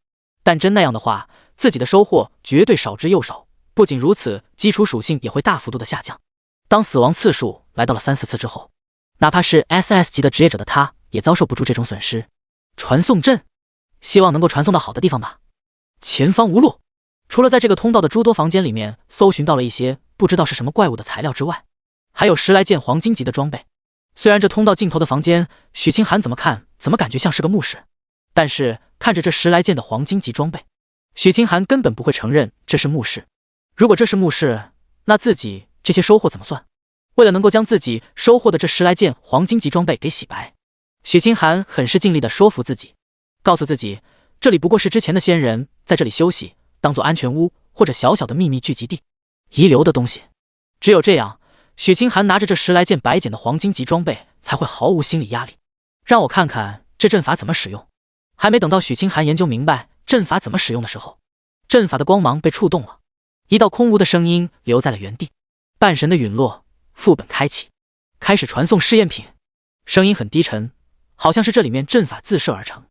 Speaker 1: 但真那样的话，自己的收获绝对少之又少。不仅如此，基础属性也会大幅度的下降。当死亡次数来到了3、4次之后，哪怕是 SS 级的职业者的他也遭受不住这种损失。传送阵，希望能够传送到好的地方吧。前方无路，除了在这个通道的诸多房间里面搜寻到了一些不知道是什么怪物的材料之外，还有10来件黄金级的装备。虽然这通道尽头的房间许清寒怎么看怎么感觉像是个墓室，但是看着这10来件的黄金级装备，许清寒根本不会承认这是墓室。如果这是墓室，那自己这些收获怎么算？为了能够将自己收获的这10来件黄金级装备给洗白，许清寒很是尽力的说服自己，告诉自己这里不过是之前的仙人在这里休息，当做安全屋或者小小的秘密聚集地，遗留的东西。只有这样，许清寒拿着这10来件白捡的黄金级装备才会毫无心理压力。让我看看这阵法怎么使用。还没等到许清寒研究明白阵法怎么使用的时候，阵法的光芒被触动了，一道空无的声音留在了原地。半神的陨落，副本开启，开始传送试验品。声音很低沉，好像是这里面阵法自设而成。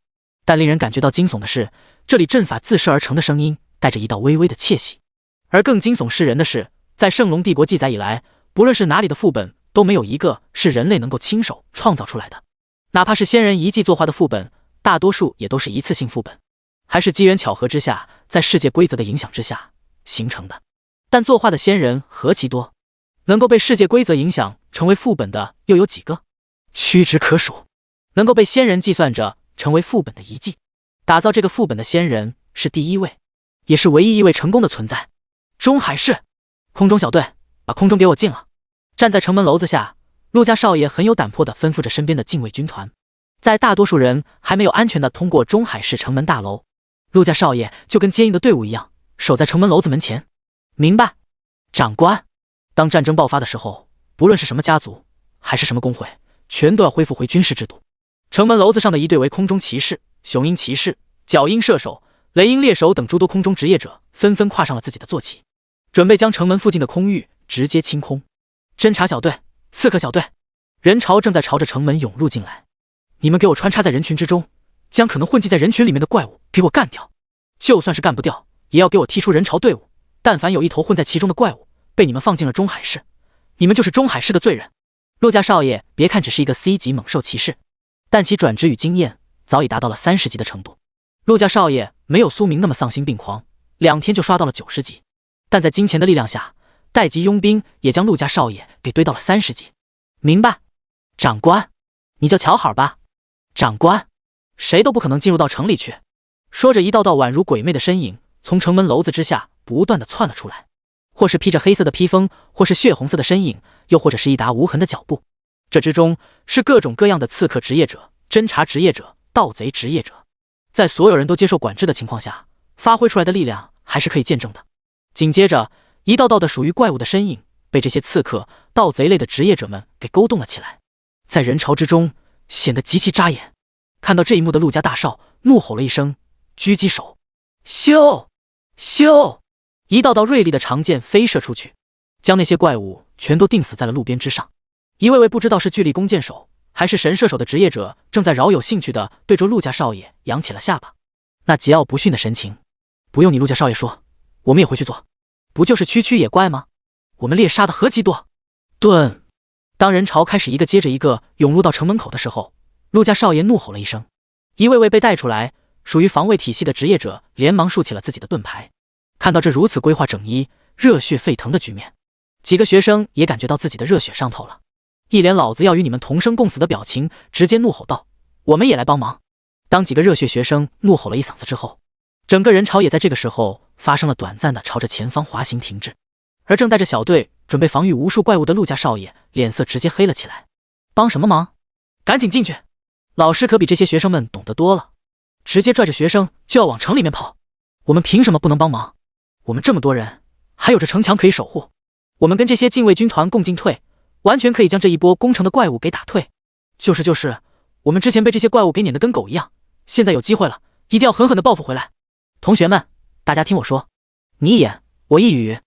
Speaker 1: 但令人感觉到惊悚的是，这里阵法自设而成的声音带着一道微微的窃喜。而更惊悚世人的是，在圣龙帝国记载以来，不论是哪里的副本都没有一个是人类能够亲手创造出来的。哪怕是仙人遗迹作画的副本，大多数也都是一次性副本，还是机缘巧合之下，在世界规则的影响之下形成的。但作画的仙人何其多，能够被世界规则影响成为副本的又有几个？屈指可数，能够被仙人计算着成为副本的遗迹。打造这个副本的仙人是第一位，也是唯一一位成功的存在。钟海市，空中小队，把空中给我进了！站在城门楼子下，陆家少爷很有胆魄地吩咐着身边的禁卫军团。在大多数人还没有安全地通过钟海市城门大楼，陆家少爷就跟坚硬的队伍一样，守在城门楼子门前。明白，长官。当战争爆发的时候，不论是什么家族，还是什么工会，全都要恢复回军事制度。城门楼子上的一队为空中骑士、雄鹰骑士、角鹰射手、雷鹰猎手等诸多空中职业者纷纷跨上了自己的坐骑，准备将城门附近的空域直接清空。侦察小队、刺客小队，人潮正在朝着城门涌入进来。你们给我穿插在人群之中，将可能混迹在人群里面的怪物给我干掉。就算是干不掉，也要给我踢出人潮队伍。但凡有一头混在其中的怪物被你们放进了中海市，你们就是中海市的罪人。陆家少爷别看只是一个 C 级猛兽骑士，但其转职与经验早已达到了30级的程度。陆家少爷没有苏明那么丧心病狂，2天就刷到了90级，但在金钱的力量下，待级佣兵也将陆家少爷给堆到了30级。明白，长官，你就瞧好吧。长官，谁都不可能进入到城里去。说着，一道道宛如鬼魅的身影从城门楼子之下不断地窜了出来，或是披着黑色的披风，或是血红色的身影，又或者是一沓无痕的脚步。这之中是各种各样的刺客职业者、侦察职业者、盗贼职业者，在所有人都接受管制的情况下，发挥出来的力量还是可以见证的。紧接着，一道道的属于怪物的身影被这些刺客、盗贼类的职业者们给勾动了起来，在人潮之中显得极其扎眼。看到这一幕的陆家大少怒吼了一声，狙击手，咻咻，一道道锐利的长剑飞射出去，将那些怪物全都钉死在了路边之上。一位位不知道是巨力弓箭手还是神射手的职业者正在饶有兴趣地对着陆家少爷扬起了下巴，那桀骜不驯的神情，不用你陆家少爷说，我们也会去做，不就是区区野怪吗？我们猎杀的何其多！顿，当人潮开始一个接着一个涌入到城门口的时候，陆家少爷怒吼了一声，一位位被带出来属于防卫体系的职业者连忙竖起了自己的盾牌。看到这如此规划整一、热血沸腾的局面，几个学生也感觉到自己的热血上头了，一脸老子要与你们同生共死的表情，直接怒吼道：我们也来帮忙！当几个热血学生怒吼了一嗓子之后，整个人潮也在这个时候发生了短暂的朝着前方滑行停滞。而正带着小队准备防御无数怪物的陆家少爷脸色直接黑了起来。帮什么忙？赶紧进去！老师可比这些学生们懂得多了，直接拽着学生就要往城里面跑。我们凭什么不能帮忙？我们这么多人，还有着城墙可以守护，我们跟这些禁卫军团共进退，完全可以将这一波攻城的怪物给打退。就是，我们之前被这些怪物给撵得跟狗一样，现在有机会了，一定要狠狠地报复回来。同学们，大家听我说，你一言我一语。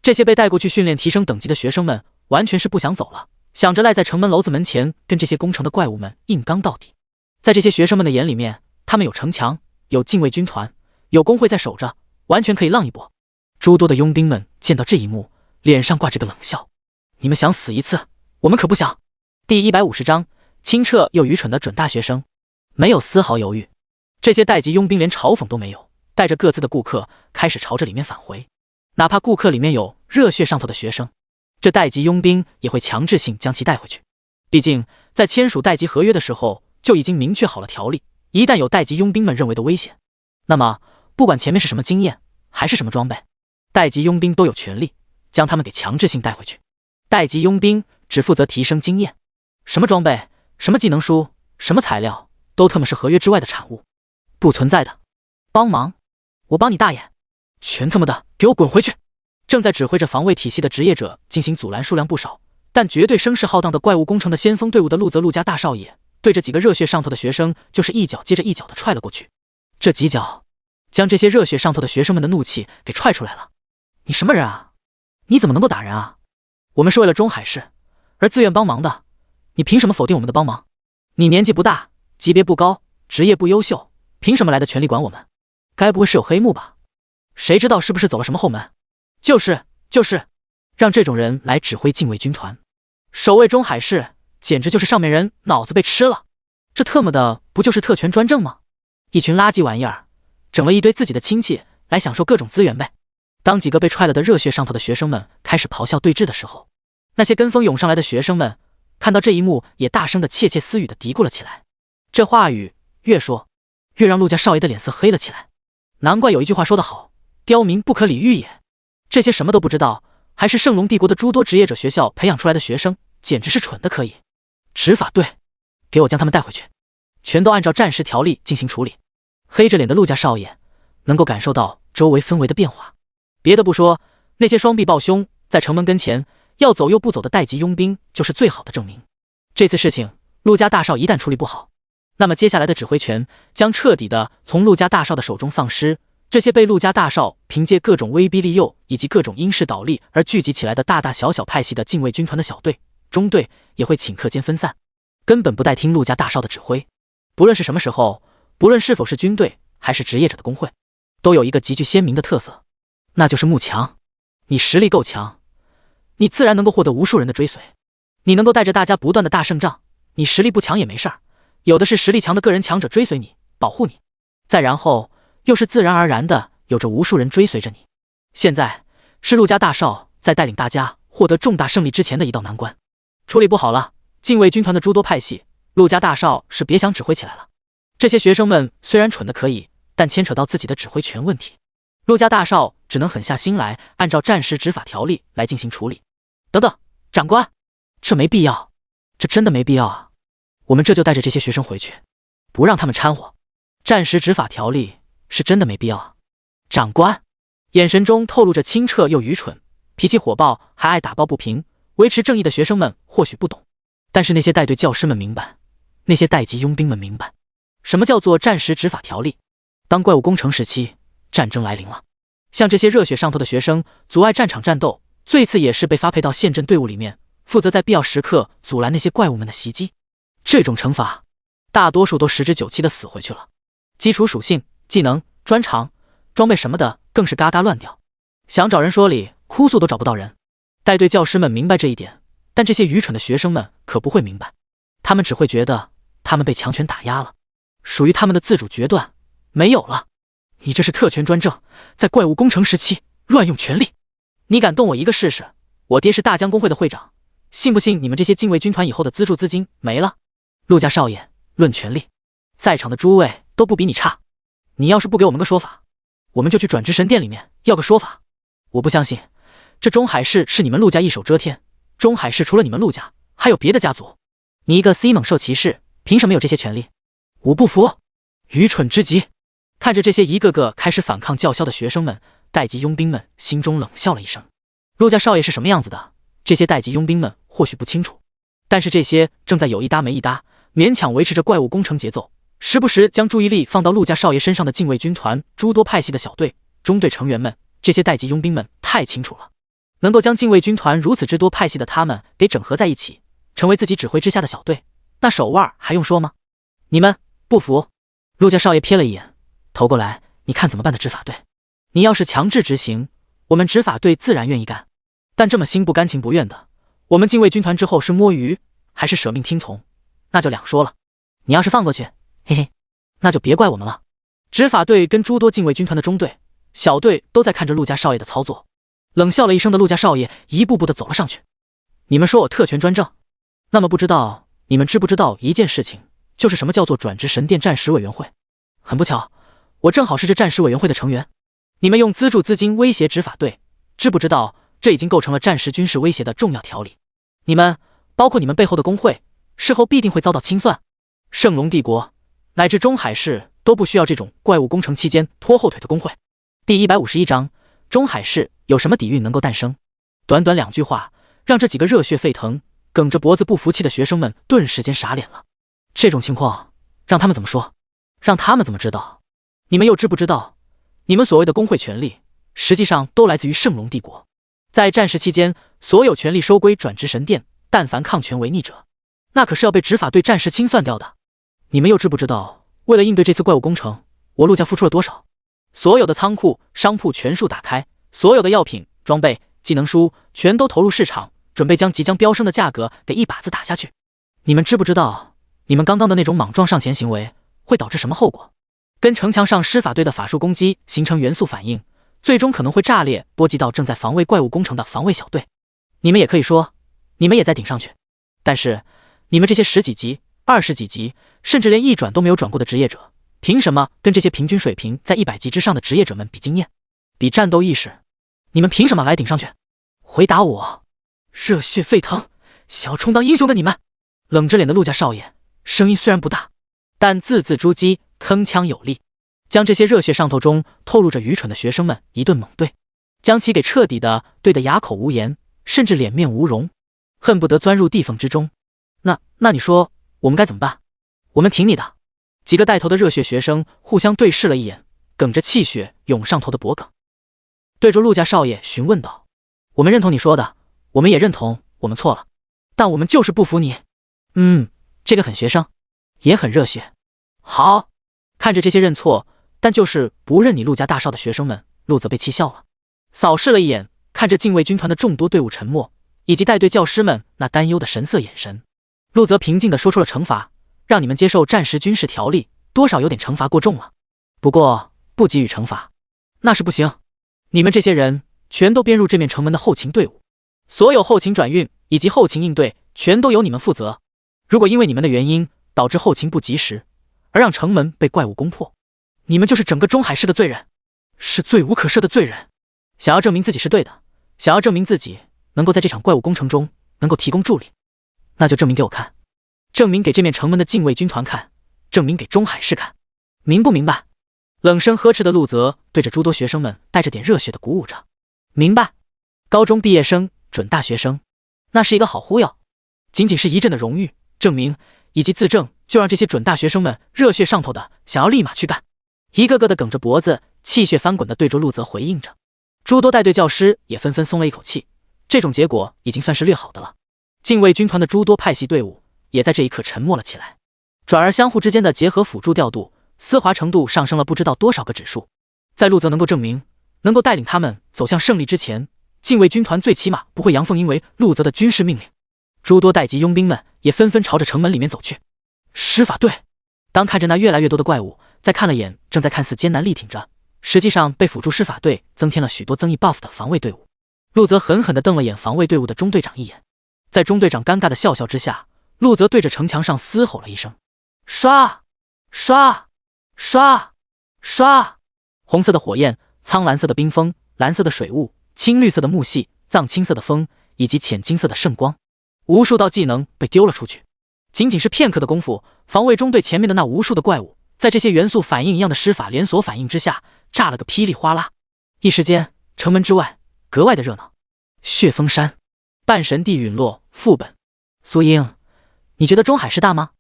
Speaker 1: 这些被带过去训练提升等级的学生们完全是不想走了，想着赖在城门楼子门前跟这些攻城的怪物们硬刚到底。在这些学生们的眼里面，他们有城墙，有禁卫军团，有工会在守着，完全可以浪一波。诸多的佣兵们见到这一幕，脸上挂着个冷笑。你们想死一次，我们可不想。第150章，清澈又愚蠢的准大学生。没有丝毫犹豫，这些待级佣兵连嘲讽都没有，带着各自的顾客开始朝着里面返回。哪怕顾客里面有热血上头的学生，这待级佣兵也会强制性将其带回去。毕竟在签署待级合约的时候就已经明确好了条例，一旦有待级佣兵们认为的危险，那么不管前面是什么经验还是什么装备，待级佣兵都有权利将他们给强制性带回去。待级佣兵只负责提升经验，什么装备、什么技能书、什么材料都特么是合约之外的产物，不存在的。帮忙？我帮你大爷！全他妈的给我滚回去！正在指挥着防卫体系的职业者进行阻拦，数量不少但绝对声势浩荡的怪物工程的先锋队伍的陆家大少爷，对着几个热血上头的学生就是一脚接着一脚的踹了过去。这几脚将这些热血上头的学生们的怒气给踹出来了。你什么人啊？你怎么能够打人啊？我们是为了中海市而自愿帮忙的，你凭什么否定我们的帮忙？你年纪不大，级别不高，职业不优秀，凭什么来的权利管我们？该不会是有黑幕吧？谁知道是不是走了什么后门？就是，让这种人来指挥禁卫军团，守卫中海市，简直就是上面人脑子被吃了。这特么的不就是特权专政吗？一群垃圾玩意儿，整了一堆自己的亲戚来享受各种资源呗。当几个被踹了的热血上头的学生们开始咆哮对峙的时候，那些跟风涌上来的学生们看到这一幕，也大声的窃窃私语的嘀咕了起来。这话语越说，越让陆家少爷的脸色黑了起来。难怪有一句话说得好，刁民不可理喻也。这些什么都不知道，还是圣龙帝国的诸多职业者学校培养出来的学生，简直是蠢的可以。执法队，给我将他们带回去，全都按照战时条例进行处理。黑着脸的陆家少爷能够感受到周围氛围的变化。别的不说，那些双臂抱胸在城门跟前要走又不走的待级佣兵就是最好的证明。这次事情陆家大少一旦处理不好，那么接下来的指挥权将彻底的从陆家大少的手中丧失。这些被陆家大少凭借各种威逼利诱以及各种因势倒力而聚集起来的大大小小派系的禁卫军团的小队、中队也会顷刻间分散，根本不待听陆家大少的指挥。不论是什么时候，不论是否是军队还是职业者的工会，都有一个极具鲜明的特色，那就是慕强。你实力够强，你自然能够获得无数人的追随，你能够带着大家不断的大胜仗。你实力不强也没事儿，有的是实力强的个人强者追随你，保护你，再然后又是自然而然的有着无数人追随着你。现在是陆家大少在带领大家获得重大胜利之前的一道难关，处理不好了，禁卫军团的诸多派系，陆家大少是别想指挥起来了。这些学生们虽然蠢的可以，但牵扯到自己的指挥权问题，陆家大少只能狠下心来，按照战时执法条例来进行处理。等等，长官，这没必要，这真的没必要啊！我们这就带着这些学生回去，不让他们掺和。战时执法条例是真的没必要啊！长官，眼神中透露着清澈又愚蠢，脾气火爆还爱打抱不平，维持正义的学生们或许不懂，但是那些带队教师们明白，那些待级佣兵们明白，什么叫做战时执法条例。当怪物攻城时期，战争来临了，像这些热血上头的学生阻碍战场战斗，最次也是被发配到县镇队伍里面，负责在必要时刻阻拦那些怪物们的袭击。这种惩罚大多数都10之9期的死回去了，基础属性、技能、专长、装备什么的更是嘎嘎乱掉，想找人说理哭诉都找不到人。带队教师们明白这一点，但这些愚蠢的学生们可不会明白，他们只会觉得他们被强权打压了，属于他们的自主决断没有了。你这是特权专政，在怪物攻城时期乱用权力，你敢动我一个试试？我爹是大江工会的会长，信不信你们这些禁卫军团以后的资助资金没了？陆家少爷，论权力，在场的诸位都不比你差。你要是不给我们个说法，我们就去转职神殿里面要个说法。我不相信，这中海市是你们陆家一手遮天，中海市除了你们陆家，还有别的家族。你一个 C 猛兽骑士，凭什么有这些权利？我不服，愚蠢之极！看着这些一个个开始反抗叫嚣的学生们，待级佣兵们心中冷笑了一声。陆家少爷是什么样子的，这些待级佣兵们或许不清楚，但是这些正在有一搭没一搭，勉强维持着怪物攻城节奏，时不时将注意力放到陆家少爷身上的禁卫军团诸多派系的小队、中队成员们，这些待级佣兵们太清楚了，能够将禁卫军团如此之多派系的他们给整合在一起，成为自己指挥之下的小队，那手腕还用说吗？你们不服？陆家少爷瞥了一眼，投过来，你看怎么办的执法队？你要是强制执行，我们执法队自然愿意干，但这么心不甘情不愿的，我们禁卫军团之后是摸鱼还是舍命听从，那就两说了。你要是放过去，嘿嘿，那就别怪我们了。执法队跟诸多禁卫军团的中队、小队都在看着陆家少爷的操作，冷笑了一声的陆家少爷一步步的走了上去。你们说我特权专政，那么不知道你们知不知道一件事情，就是什么叫做转职神殿战时委员会？很不巧，我正好是这战时委员会的成员。你们用资助资金威胁执法队，知不知道这已经构成了战时军事威胁的重要条例？你们，包括你们背后的工会，事后必定会遭到清算。圣龙帝国乃至中海市都不需要这种怪物攻城期间拖后腿的工会。第151章，中海市有什么底蕴能够诞生？短短2句话，让这几个热血沸腾、梗着脖子不服气的学生们顿时间傻脸了。这种情况让他们怎么说？让他们怎么知道？你们又知不知道，你们所谓的工会权力实际上都来自于圣龙帝国。在战时期间，所有权力收归转职神殿，但凡抗权违逆者，那可是要被执法队战时清算掉的。你们又知不知道，为了应对这次怪物攻城，我陆家付出了多少？所有的仓库、商铺全数打开，所有的药品、装备、技能书全都投入市场，准备将即将飙升的价格给一把子打下去。你们知不知道，你们刚刚的那种莽撞上前行为会导致什么后果？跟城墙上施法队的法术攻击形成元素反应，最终可能会炸裂，波及到正在防卫怪物攻城的防卫小队。你们也可以说，你们也在顶上去。但是你们这些10几级、20几级，甚至连一转都没有转过的职业者，凭什么跟这些平均水平在100级之上的职业者们比经验、比战斗意识？你们凭什么来顶上去？回答我！热血沸腾，想要充当英雄的你们！冷着脸的陆家少爷，声音虽然不大，但字字珠玑，铿锵有力，将这些热血上头中透露着愚蠢的学生们一顿猛对，将其给彻底的对得哑口无言，甚至脸面无容，恨不得钻入地缝之中。那你说我们该怎么办？我们挺你的。几个带头的热血学生互相对视了一眼，哽着气血涌上头的脖梗，对着陆家少爷询问道：我们认同你说的，我们也认同我们错了，但我们就是不服你。这个很学生，也很热血。好，看着这些认错但就是不认你陆家大少的学生们，陆泽被气笑了，扫视了一眼看着禁卫军团的众多队伍沉默，以及带队教师们那担忧的神色眼神，陆泽平静地说出了惩罚，让你们接受战时军事条例，多少有点惩罚过重了。不过不给予惩罚那是不行，你们这些人全都编入这面城门的后勤队伍，所有后勤转运以及后勤应对全都由你们负责。如果因为你们的原因导致后勤不及时，而让城门被怪物攻破，你们就是整个中海市的罪人，是罪无可赦的罪人。想要证明自己是对的，想要证明自己能够在这场怪物工程中能够提供助力，那就证明给我看，证明给这面城门的禁卫军团看，证明给中海市看，明不明白？冷声呵斥的陆泽对着诸多学生们带着点热血的鼓舞着。明白。高中毕业生、准大学生，那是一个好忽悠，仅仅是一阵的荣誉、证明以及自证，就让这些准大学生们热血上头的想要立马去干，一个个的梗着脖子，气血翻滚的对着陆泽回应着。诸多带队教师也纷纷松了一口气，这种结果已经算是略好的了。禁卫军团的诸多派系队伍也在这一刻沉默了起来，转而相互之间的结合辅助调度，丝滑程度上升了不知道多少个指数。在陆泽能够证明能够带领他们走向胜利之前，禁卫军团最起码不会阳奉阴违陆泽的军事命令。诸多待级佣兵们也纷纷朝着城门里面走去。师法队当看着那越来越多的怪物，再看了眼正在看似艰难力挺着，实际上被辅助师法队增添了许多增益 buff 的防卫队伍，陆泽狠狠地瞪了眼防卫队伍的中队长一眼。在中队长尴尬的笑笑之下，陆泽对着城墙上嘶吼了一声：刷刷刷刷！红色的火焰、苍蓝色的冰封、蓝色的水雾、青绿色的木系、藏青色的风以及浅金色的圣光，无数道技能被丢了出去。仅仅是片刻的功夫，防卫中队前面的那无数的怪物在这些元素反应一样的施法连锁反应之下炸了个噼里哗啦。一时间城门之外格外的热闹。血峰山半神地陨落副本。苏英，你觉得中海市大吗？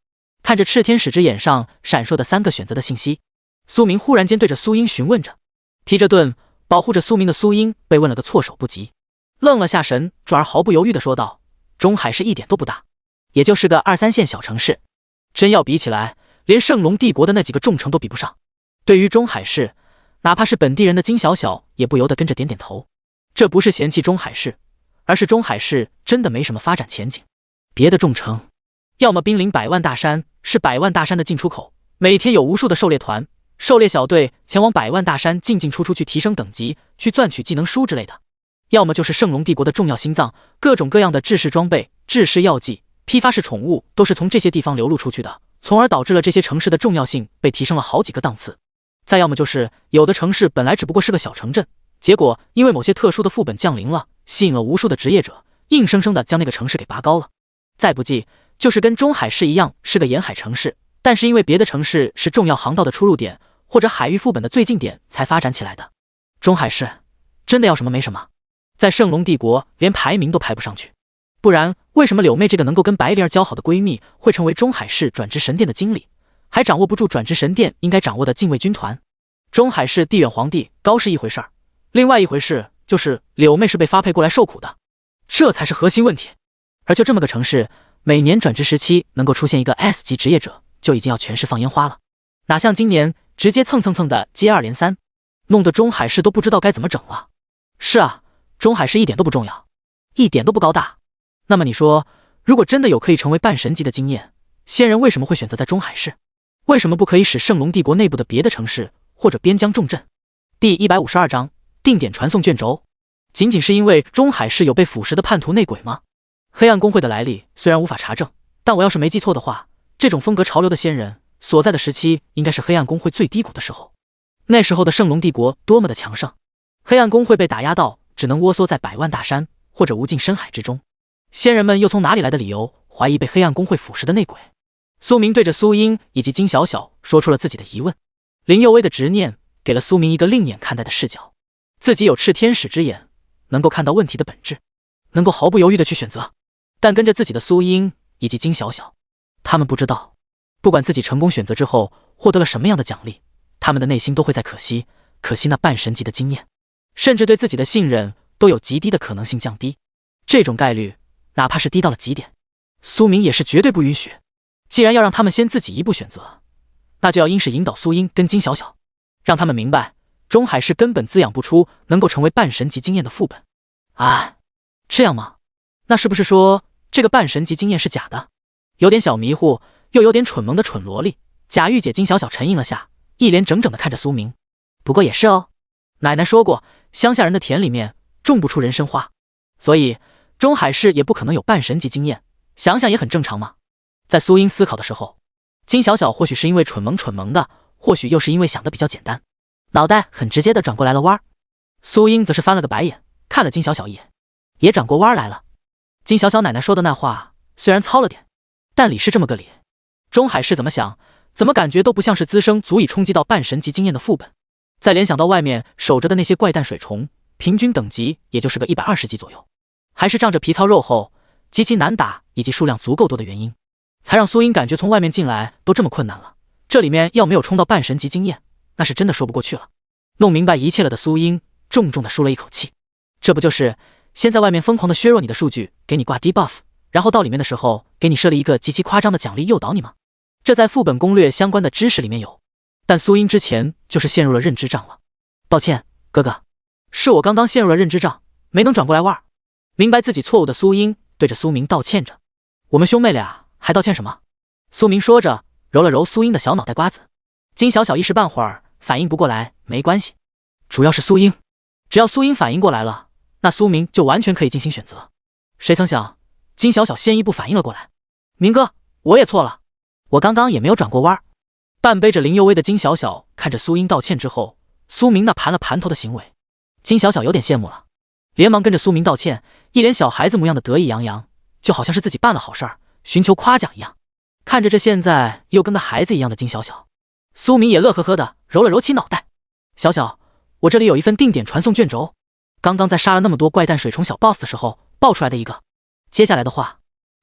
Speaker 1: 看着赤天使之眼上闪烁的3个选择的信息，苏明忽然间对着苏英询问着。提着盾保护着苏明的苏英被问了个措手不及，愣了下神，转而毫不犹豫地说道：中海市一点都不大，也就是个2、3线小城市，真要比起来，连圣龙帝国的那几个重城都比不上。对于中海市，哪怕是本地人的金小小也不由得跟着点点头。这不是嫌弃中海市，而是中海市真的没什么发展前景。别的重城要么濒临百万大山，是百万大山的进出口，每天有无数的狩猎团、狩猎小队前往百万大山进进出出去提升等级，去赚取技能书之类的；要么就是圣龙帝国的重要心脏，各种各样的制式装备、制式药剂、批发式宠物都是从这些地方流露出去的，从而导致了这些城市的重要性被提升了好几个档次。再要么就是有的城市本来只不过是个小城镇，结果因为某些特殊的副本降临了，吸引了无数的职业者，硬生生的将那个城市给拔高了。再不济就是跟中海市一样是个沿海城市，但是因为别的城市是重要航道的出入点或者海域副本的最近点才发展起来的。中海市真的要什么没什么，在圣龙帝国连排名都排不上去。不然为什么柳妹这个能够跟白灵儿交好的闺蜜会成为中海市转职神殿的经理，还掌握不住转职神殿应该掌握的禁卫军团？中海市地远皇帝高是一回事儿，另外一回事就是柳妹是被发配过来受苦的，这才是核心问题。而就这么个城市，每年转职时期能够出现一个 S 级职业者就已经要全市放烟花了，哪像今年直接蹭的接2连3，弄得中海市都不知道该怎么整了。是啊，中海市一点都不重要，一点都不高大。那么你说，如果真的有可以成为半神级的经验，仙人为什么会选择在中海市？为什么不可以使圣龙帝国内部的别的城市或者边疆重镇？第152章定点传送卷轴，仅仅是因为中海市有被腐蚀的叛徒内鬼吗？黑暗公会的来历虽然无法查证，但我要是没记错的话，这种风格潮流的仙人所在的时期应该是黑暗公会最低谷的时候。那时候的圣龙帝国多么的强盛，黑暗公会被打压到只能窝缩在百万大山或者无尽深海之中，仙人们又从哪里来的理由怀疑被黑暗公会腐蚀的内鬼？苏明对着苏英以及金小小说出了自己的疑问。林佑威的执念给了苏明一个另眼看待的视角，自己有炽天使之眼，能够看到问题的本质，能够毫不犹豫地去选择。但跟着自己的苏英以及金小小，他们不知道，不管自己成功选择之后获得了什么样的奖励，他们的内心都会在可惜那半神级的经验，甚至对自己的信任都有极低的可能性降低。这种概率哪怕是低到了极点，苏明也是绝对不允许。既然要让他们先自己一步选择，那就要因势引导苏英跟金小小，让他们明白中海市根本滋养不出能够成为半神级经验的副本。这样吗？那是不是说这个半神级经验是假的？有点小迷糊又有点蠢萌的蠢萝莉贾玉姐金小小沉吟了下，一脸整整的看着苏明。不过也是哦，奶奶说过乡下人的田里面种不出人参花，所以中海市也不可能有半神级经验，想想也很正常嘛。在苏英思考的时候，金小小或许是因为蠢萌的，或许又是因为想的比较简单，脑袋很直接的转过来了弯。苏英则是翻了个白眼，看了金小小一眼，也转过弯来了。金小小奶奶说的那话虽然糙了点，但理是这么个理。中海市怎么想，怎么感觉都不像是滋生足以冲击到半神级经验的副本。再联想到外面守着的那些怪诞水虫，平均等级也就是个120级左右，还是仗着皮糙肉厚，极其难打以及数量足够多的原因，才让苏英感觉从外面进来都这么困难了。这里面要没有冲到半神级经验，那是真的说不过去了。弄明白一切了的苏英重重的舒了一口气，这不就是先在外面疯狂的削弱你的数据，给你挂 debuff， 然后到里面的时候给你设立一个极其夸张的奖励诱导你吗？这在副本攻略相关的知识里面有，但苏英之前就是陷入了认知障了。抱歉哥哥，是我刚刚陷入了认知障，没能转过来弯。明白自己错误的苏英对着苏明道歉着。我们兄妹俩还道歉什么？苏明说着揉了揉苏英的小脑袋瓜子。金小小一时半会儿反应不过来，没关系，主要是苏英，只要苏英反应过来了，那苏明就完全可以进行选择。谁曾想金小小先一步反应了过来，明哥我也错了，我刚刚也没有转过弯。半背着林佑威的金小小看着苏英道歉之后，苏明那盘了盘头的行为，金小小有点羡慕了，连忙跟着苏明道歉，一脸小孩子模样的得意洋洋，就好像是自己办了好事儿，寻求夸奖一样。看着这现在又跟个孩子一样的金小小，苏明也乐呵呵的揉了揉起脑袋。小小，我这里有一份定点传送卷轴，刚刚在杀了那么多怪诞水虫小 boss 的时候爆出来的一个，接下来的话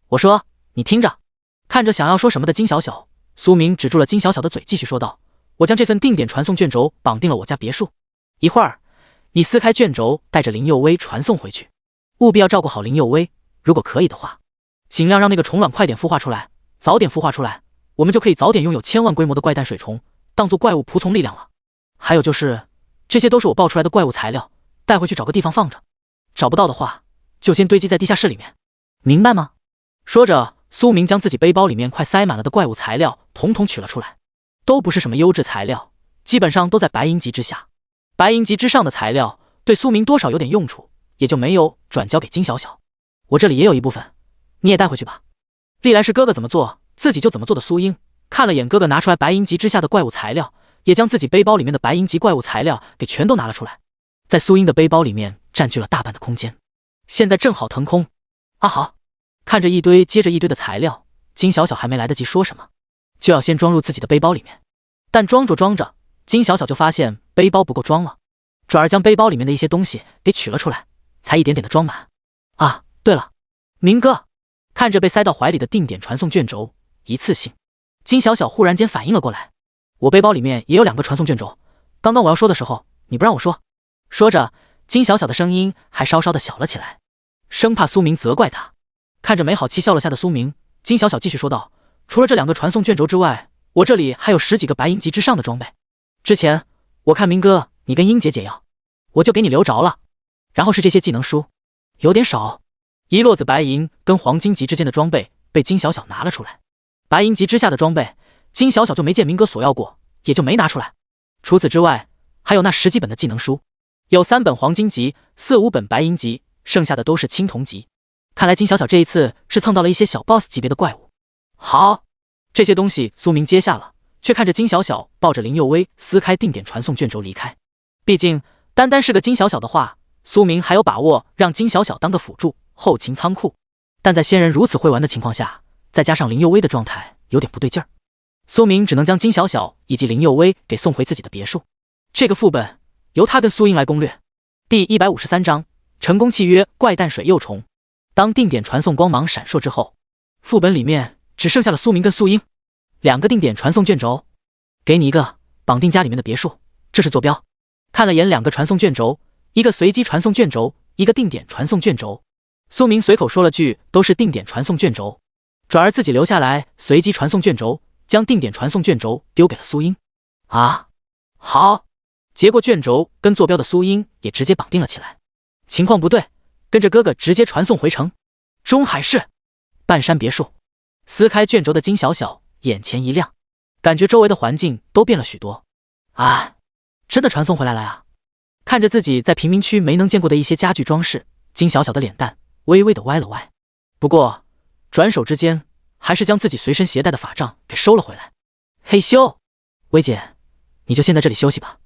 Speaker 1: 我说你听着。看着想要说什么的金小小，苏明止住了金小小的嘴，继续说道，我将这份定点传送卷轴绑定了我家别墅，一会儿你撕开卷轴带着林佑威传送回去，务必要照顾好林佑威，如果可以的话尽量让那个虫卵快点孵化出来，早点孵化出来，我们就可以早点拥有1000万规模的怪诞水虫，当做怪物仆从力量了。还有就是这些都是我爆出来的怪物材料，带回去找个地方放着，找不到的话就先堆积在地下室里面，明白吗？说着苏明将自己背包里面快塞满了的怪物材料统统取了出来，都不是什么优质材料，基本上都在白银级之下，白银级之上的材料对苏明多少有点用处，也就没有转交给金小小。我这里也有一部分，你也带回去吧。历来是哥哥怎么做自己就怎么做的苏英，看了眼哥哥拿出来白银级之下的怪物材料，也将自己背包里面的白银级怪物材料给全都拿了出来，在苏英的背包里面占据了大半的空间，现在正好腾空。好，看着一堆接着一堆的材料，金小小还没来得及说什么，就要先装入自己的背包里面，但装着装着，金小小就发现背包不够装了，转而将背包里面的一些东西给取了出来，才一点点的装满。对了，明哥，看着被塞到怀里的定点传送卷轴，一次性，金小小忽然间反应了过来，我背包里面也有2个传送卷轴，刚刚我要说的时候你不让我说。说着金小小的声音还稍稍的小了起来，生怕苏明责怪他。看着没好气笑了下的苏明，金小小继续说道，除了这2个传送卷轴之外，我这里还有10几个白银级之上的装备，之前我看明哥你跟英姐姐要，我就给你留着了。然后是这些技能书，有点少，一摞子白银跟黄金级之间的装备被金小小拿了出来，白银级之下的装备金小小就没见明哥索要过，也就没拿出来。除此之外还有那10几本的技能书，有3本黄金级，4、5本白银级，剩下的都是青铜级。看来金小小这一次是蹭到了一些小 boss 级别的怪物。好，这些东西苏明接下了，却看着金小小抱着林佑威撕开定点传送卷轴离开。毕竟单单是个金小小的话，苏明还有把握让金小小当个辅助后勤仓库，但在仙人如此会玩的情况下，再加上林佑威的状态有点不对劲儿，苏明只能将金小小以及林佑威给送回自己的别墅。这个副本由他跟苏英来攻略。第153章成功契约怪淡水幼虫。当定点传送光芒闪烁之后，副本里面只剩下了苏明跟苏英2个定点传送卷轴，给你一个绑定家里面的别墅，这是坐标。看了眼2个传送卷轴，一个随机传送卷轴，一个定点传送卷轴。苏明随口说了句都是定点传送卷轴，转而自己留下来随机传送卷轴，将定点传送卷轴丢给了苏英。啊，好，接过卷轴跟坐标的苏英也直接绑定了起来。情况不对，跟着哥哥直接传送回城。中海市半山别墅，撕开卷轴的金小小眼前一亮，感觉周围的环境都变了许多。啊，真的传送回来了啊！看着自己在贫民区没能见过的一些家具装饰，金小小的脸蛋微微的歪了歪。不过转手之间还是将自己随身携带的法杖给收了回来。嘿咻，薇姐，你就先在这里休息吧。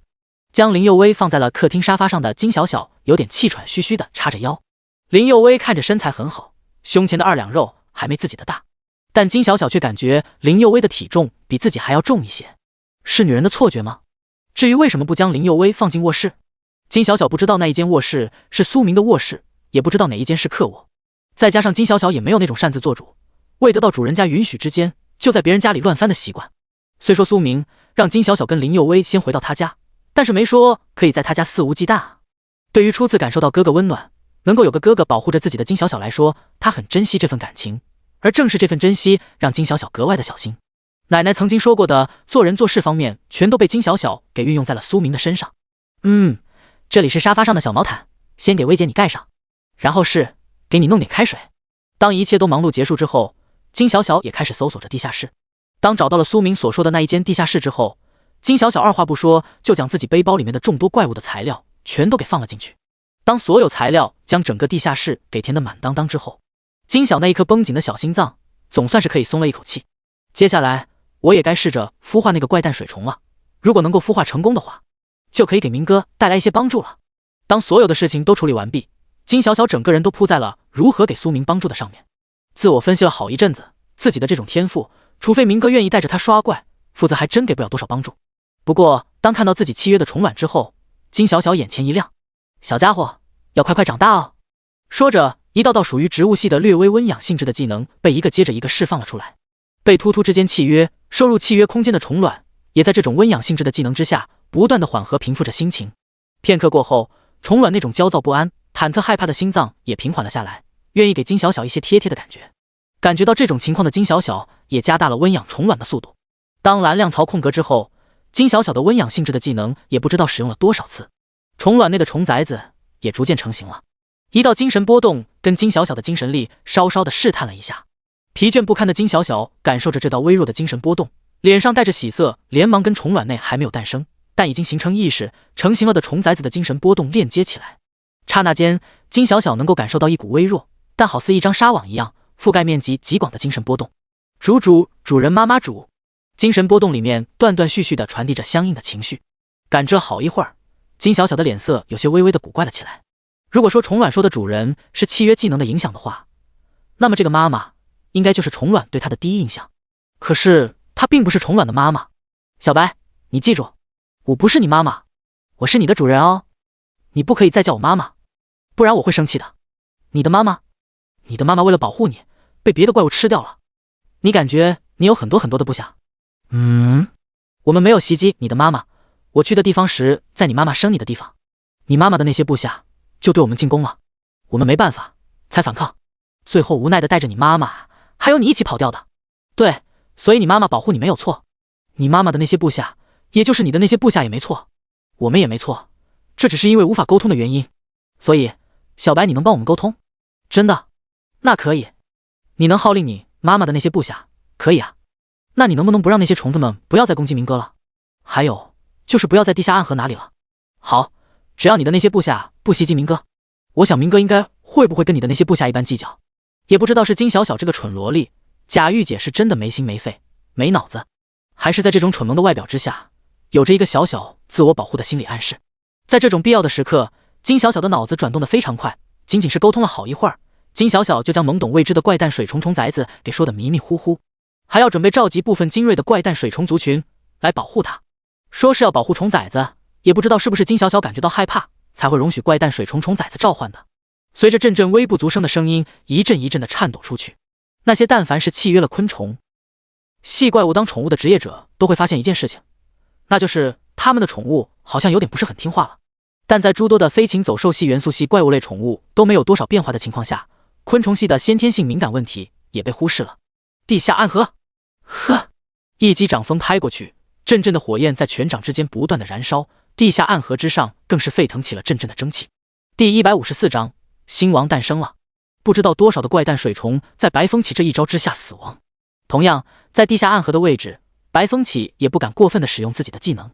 Speaker 1: 将林佑威放在了客厅沙发上的金小小有点气喘吁吁的叉着腰。林佑威看着身材很好，胸前的2两肉还没自己的大，但金小小却感觉林佑威的体重比自己还要重一些。是女人的错觉吗？至于为什么不将林佑威放进卧室，金小小不知道那一间卧室是苏明的卧室，也不知道哪一间是客卧。再加上金小小也没有那种擅自做主，未得到主人家允许之间就在别人家里乱翻的习惯。虽说苏明让金小小跟林佑威先回到他家，但是没说可以在他家肆无忌惮啊。对于初次感受到哥哥温暖，能够有个哥哥保护着自己的金小小来说，他很珍惜这份感情，而正是这份珍惜让金小小格外的小心。奶奶曾经说过的做人做事方面，全都被金小小给运用在了苏明的身上。这里是沙发上的小毛毯，先给薇姐你盖上，然后是给你弄点开水。当一切都忙碌结束之后，金小小也开始搜索着地下室。当找到了苏明所说的那一间地下室之后，金小小二话不说就将自己背包里面的众多怪物的材料全都给放了进去。当所有材料将整个地下室给填得满当当之后，金小那一颗绷紧的小心脏总算是可以松了一口气。接下来我也该试着孵化那个怪淡水虫了，如果能够孵化成功的话，就可以给明哥带来一些帮助了。当所有的事情都处理完毕，金小小整个人都扑在了如何给苏明帮助的上面。自我分析了好一阵子，自己的这种天赋，除非明哥愿意带着他刷怪，否则还真给不了多少帮助。不过当看到自己契约的虫卵之后，金小小眼前一亮，小家伙要快快长大哦。说着，一道道属于植物系的略微温养性质的技能被一个接着一个释放了出来。被突突之间契约收入契约空间的虫卵，也在这种温养性质的技能之下，不断的缓和平复着心情。片刻过后，虫卵那种焦躁不安、忐忑害怕的心脏也平缓了下来，愿意给金小小一些贴贴的感觉。感觉到这种情况的金小小也加大了温养虫卵的速度。当蓝量槽空格之后，金小小的温养性质的技能也不知道使用了多少次，虫卵内的虫崽子也逐渐成型了。一道精神波动跟金小小的精神力稍稍的试探了一下，疲倦不堪的金小小感受着这道微弱的精神波动，脸上带着喜色，连忙跟虫卵内还没有诞生但已经形成意识成型了的虫崽子的精神波动链接起来。刹那间，金小小能够感受到一股微弱但好似一张纱网一样覆盖面积极广的精神波动。主人妈妈主，精神波动里面断断续续地传递着相应的情绪。感知了好一会儿，金小小的脸色有些微微的古怪了起来。如果说虫卵说的主人是契约技能的影响的话，那么这个妈妈应该就是虫卵对她的第一印象。可是她并不是虫卵的妈妈。小白，你记住，我不是你妈妈，我是你的主人哦，你不可以再叫我妈妈，不然我会生气的。你的妈妈为了保护你被别的怪物吃掉了，你感觉你有很多很多的部下。我们没有袭击你的妈妈，我去的地方时在你妈妈生你的地方，你妈妈的那些部下就对我们进攻了，我们没办法才反抗，最后无奈的带着你妈妈还有你一起跑掉的。对，所以你妈妈保护你没有错，你妈妈的那些部下也就是你的那些部下也没错，我们也没错，这只是因为无法沟通的原因。所以小白，你能帮我们沟通？真的？那可以。你能号令你妈妈的那些部下？可以啊。那你能不能不让那些虫子们不要再攻击明哥了？还有就是不要在地下暗河哪里了。好，只要你的那些部下不袭击明哥，我想明哥应该会不会跟你的那些部下一般计较。也不知道是金小小这个蠢萝莉，贾玉姐是真的没心没肺没脑子，还是在这种蠢萌的外表之下，有着一个小小自我保护的心理暗示。在这种必要的时刻，金小小的脑子转动得非常快，仅仅是沟通了好一会儿，金小小就将懵懂未知的怪诞水虫虫崽子给说得迷迷糊糊，还要准备召集部分精锐的怪诞水虫族群来保护他。说是要保护虫崽子，也不知道是不是金小小感觉到害怕，才会容许怪诞水虫虫崽子召唤的。随着阵阵微不足声的声音一阵一阵的颤抖出去，那些但凡是契约了昆虫系怪物当宠物的职业者都会发现一件事情，那就是他们的宠物好像有点不是很听话了。但在诸多的飞禽走兽系元素系怪物类宠物都没有多少变化的情况下，昆虫系的先天性敏感问题也被忽视了。地下暗河，呵，一击掌风拍过去，阵阵的火焰在拳掌之间不断的燃烧，地下暗河之上更是沸腾起了阵阵的蒸汽。第154章，新王诞生了。不知道多少的怪诞水虫在白风起这一招之下死亡。同样，在地下暗河的位置，白风起也不敢过分的使用自己的技能。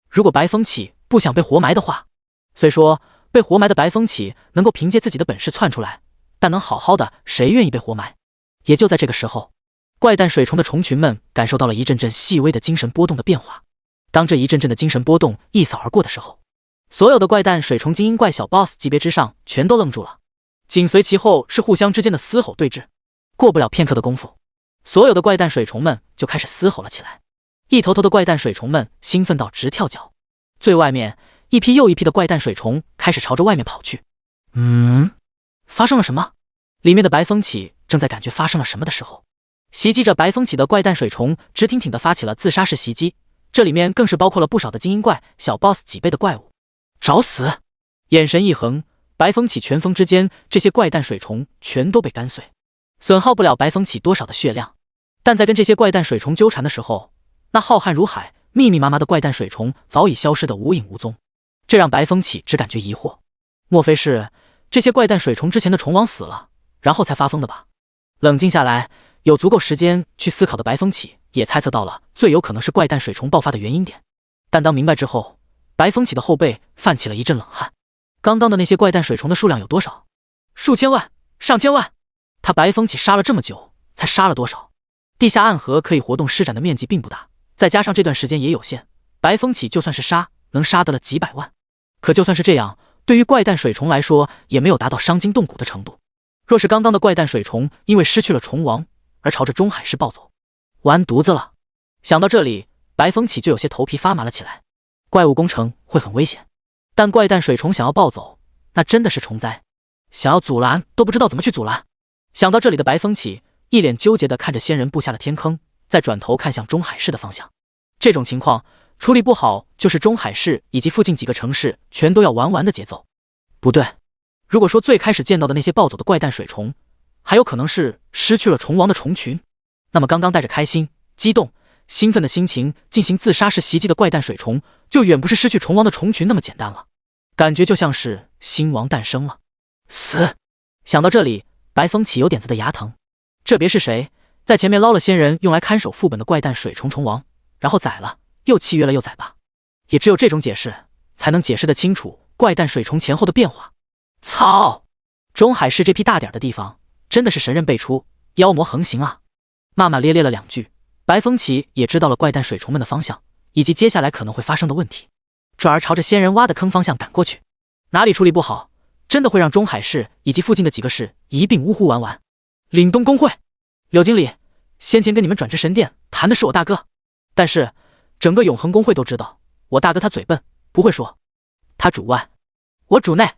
Speaker 1: 如果白风起不想被活埋的话，虽说被活埋的白风起能够凭借自己的本事窜出来，但能好好的，谁愿意被活埋？也就在这个时候，怪诞水虫的虫群们感受到了一阵阵细微的精神波动的变化。当这一阵阵的精神波动一扫而过的时候，所有的怪诞水虫精英怪小 BOSS 级别之上全都愣住了，紧随其后是互相之间的嘶吼对峙。过不了片刻的功夫，所有的怪诞水虫们就开始嘶吼了起来，一头头的怪诞水虫们兴奋到直跳脚。最外面一批又一批的怪诞水虫开始朝着外面跑去。发生了什么？里面的白风起正在感觉发生了什么的时候，袭击着白风起的怪诞水虫直挺挺地发起了自杀式袭击，这里面更是包括了不少的精英怪小 BOSS 几倍的怪物。找死！眼神一横，白风起拳锋之间，这些怪诞水虫全都被干碎，损耗不了白风起多少的血量。但在跟这些怪诞水虫纠缠的时候，那浩瀚如海密密麻麻的怪诞水虫早已消失得无影无踪，这让白风起只感觉疑惑，莫非是这些怪诞水虫之前的虫王死了，然后才发疯的吧？冷静下来，有足够时间去思考的白风起也猜测到了最有可能是怪诞水虫爆发的原因点。但当明白之后，白风起的后背泛起了一阵冷汗。刚刚的那些怪诞水虫的数量有多少？数千万，上千万。他白风起杀了这么久，才杀了多少？地下暗河可以活动施展的面积并不大，再加上这段时间也有限，白风起就算是杀，能杀得了几百万。可就算是这样，对于怪诞水虫来说也没有达到伤筋动骨的程度。若是刚刚的怪诞水虫因为失去了虫王而朝着中海市暴走，完犊子了。想到这里，白风起就有些头皮发麻了起来。怪物攻城会很危险，但怪诞水虫想要暴走，那真的是虫灾，想要阻拦都不知道怎么去阻拦。想到这里的白风起一脸纠结地看着仙人布下的天坑，再转头看向中海市的方向。这种情况处理不好，就是中海市以及附近几个城市全都要玩完的节奏。不对，如果说最开始见到的那些暴走的怪诞水虫还有可能是失去了虫王的虫群，那么刚刚带着开心、激动、兴奋的心情进行自杀式袭击的怪诞水虫就远不是失去虫王的虫群那么简单了，感觉就像是新王诞生了。死！想到这里，白风起有点子的牙疼。这别是谁在前面捞了仙人用来看守副本的怪诞水虫虫王，然后宰了，又契约了又宰吧？也只有这种解释才能解释得清楚怪诞水虫前后的变化。操！中海市这批大点的地方真的是神人辈出，妖魔横行啊！骂骂咧咧了两句，白风起也知道了怪诞水虫们的方向以及接下来可能会发生的问题，转而朝着仙人挖的坑方向赶过去。哪里处理不好，真的会让中海市以及附近的几个市一并呜呼完完。凛冬公会，柳经理，先前跟你们转职神殿谈的是我大哥，但是整个永恒公会都知道我大哥他嘴笨，不会说。他主外，我主内，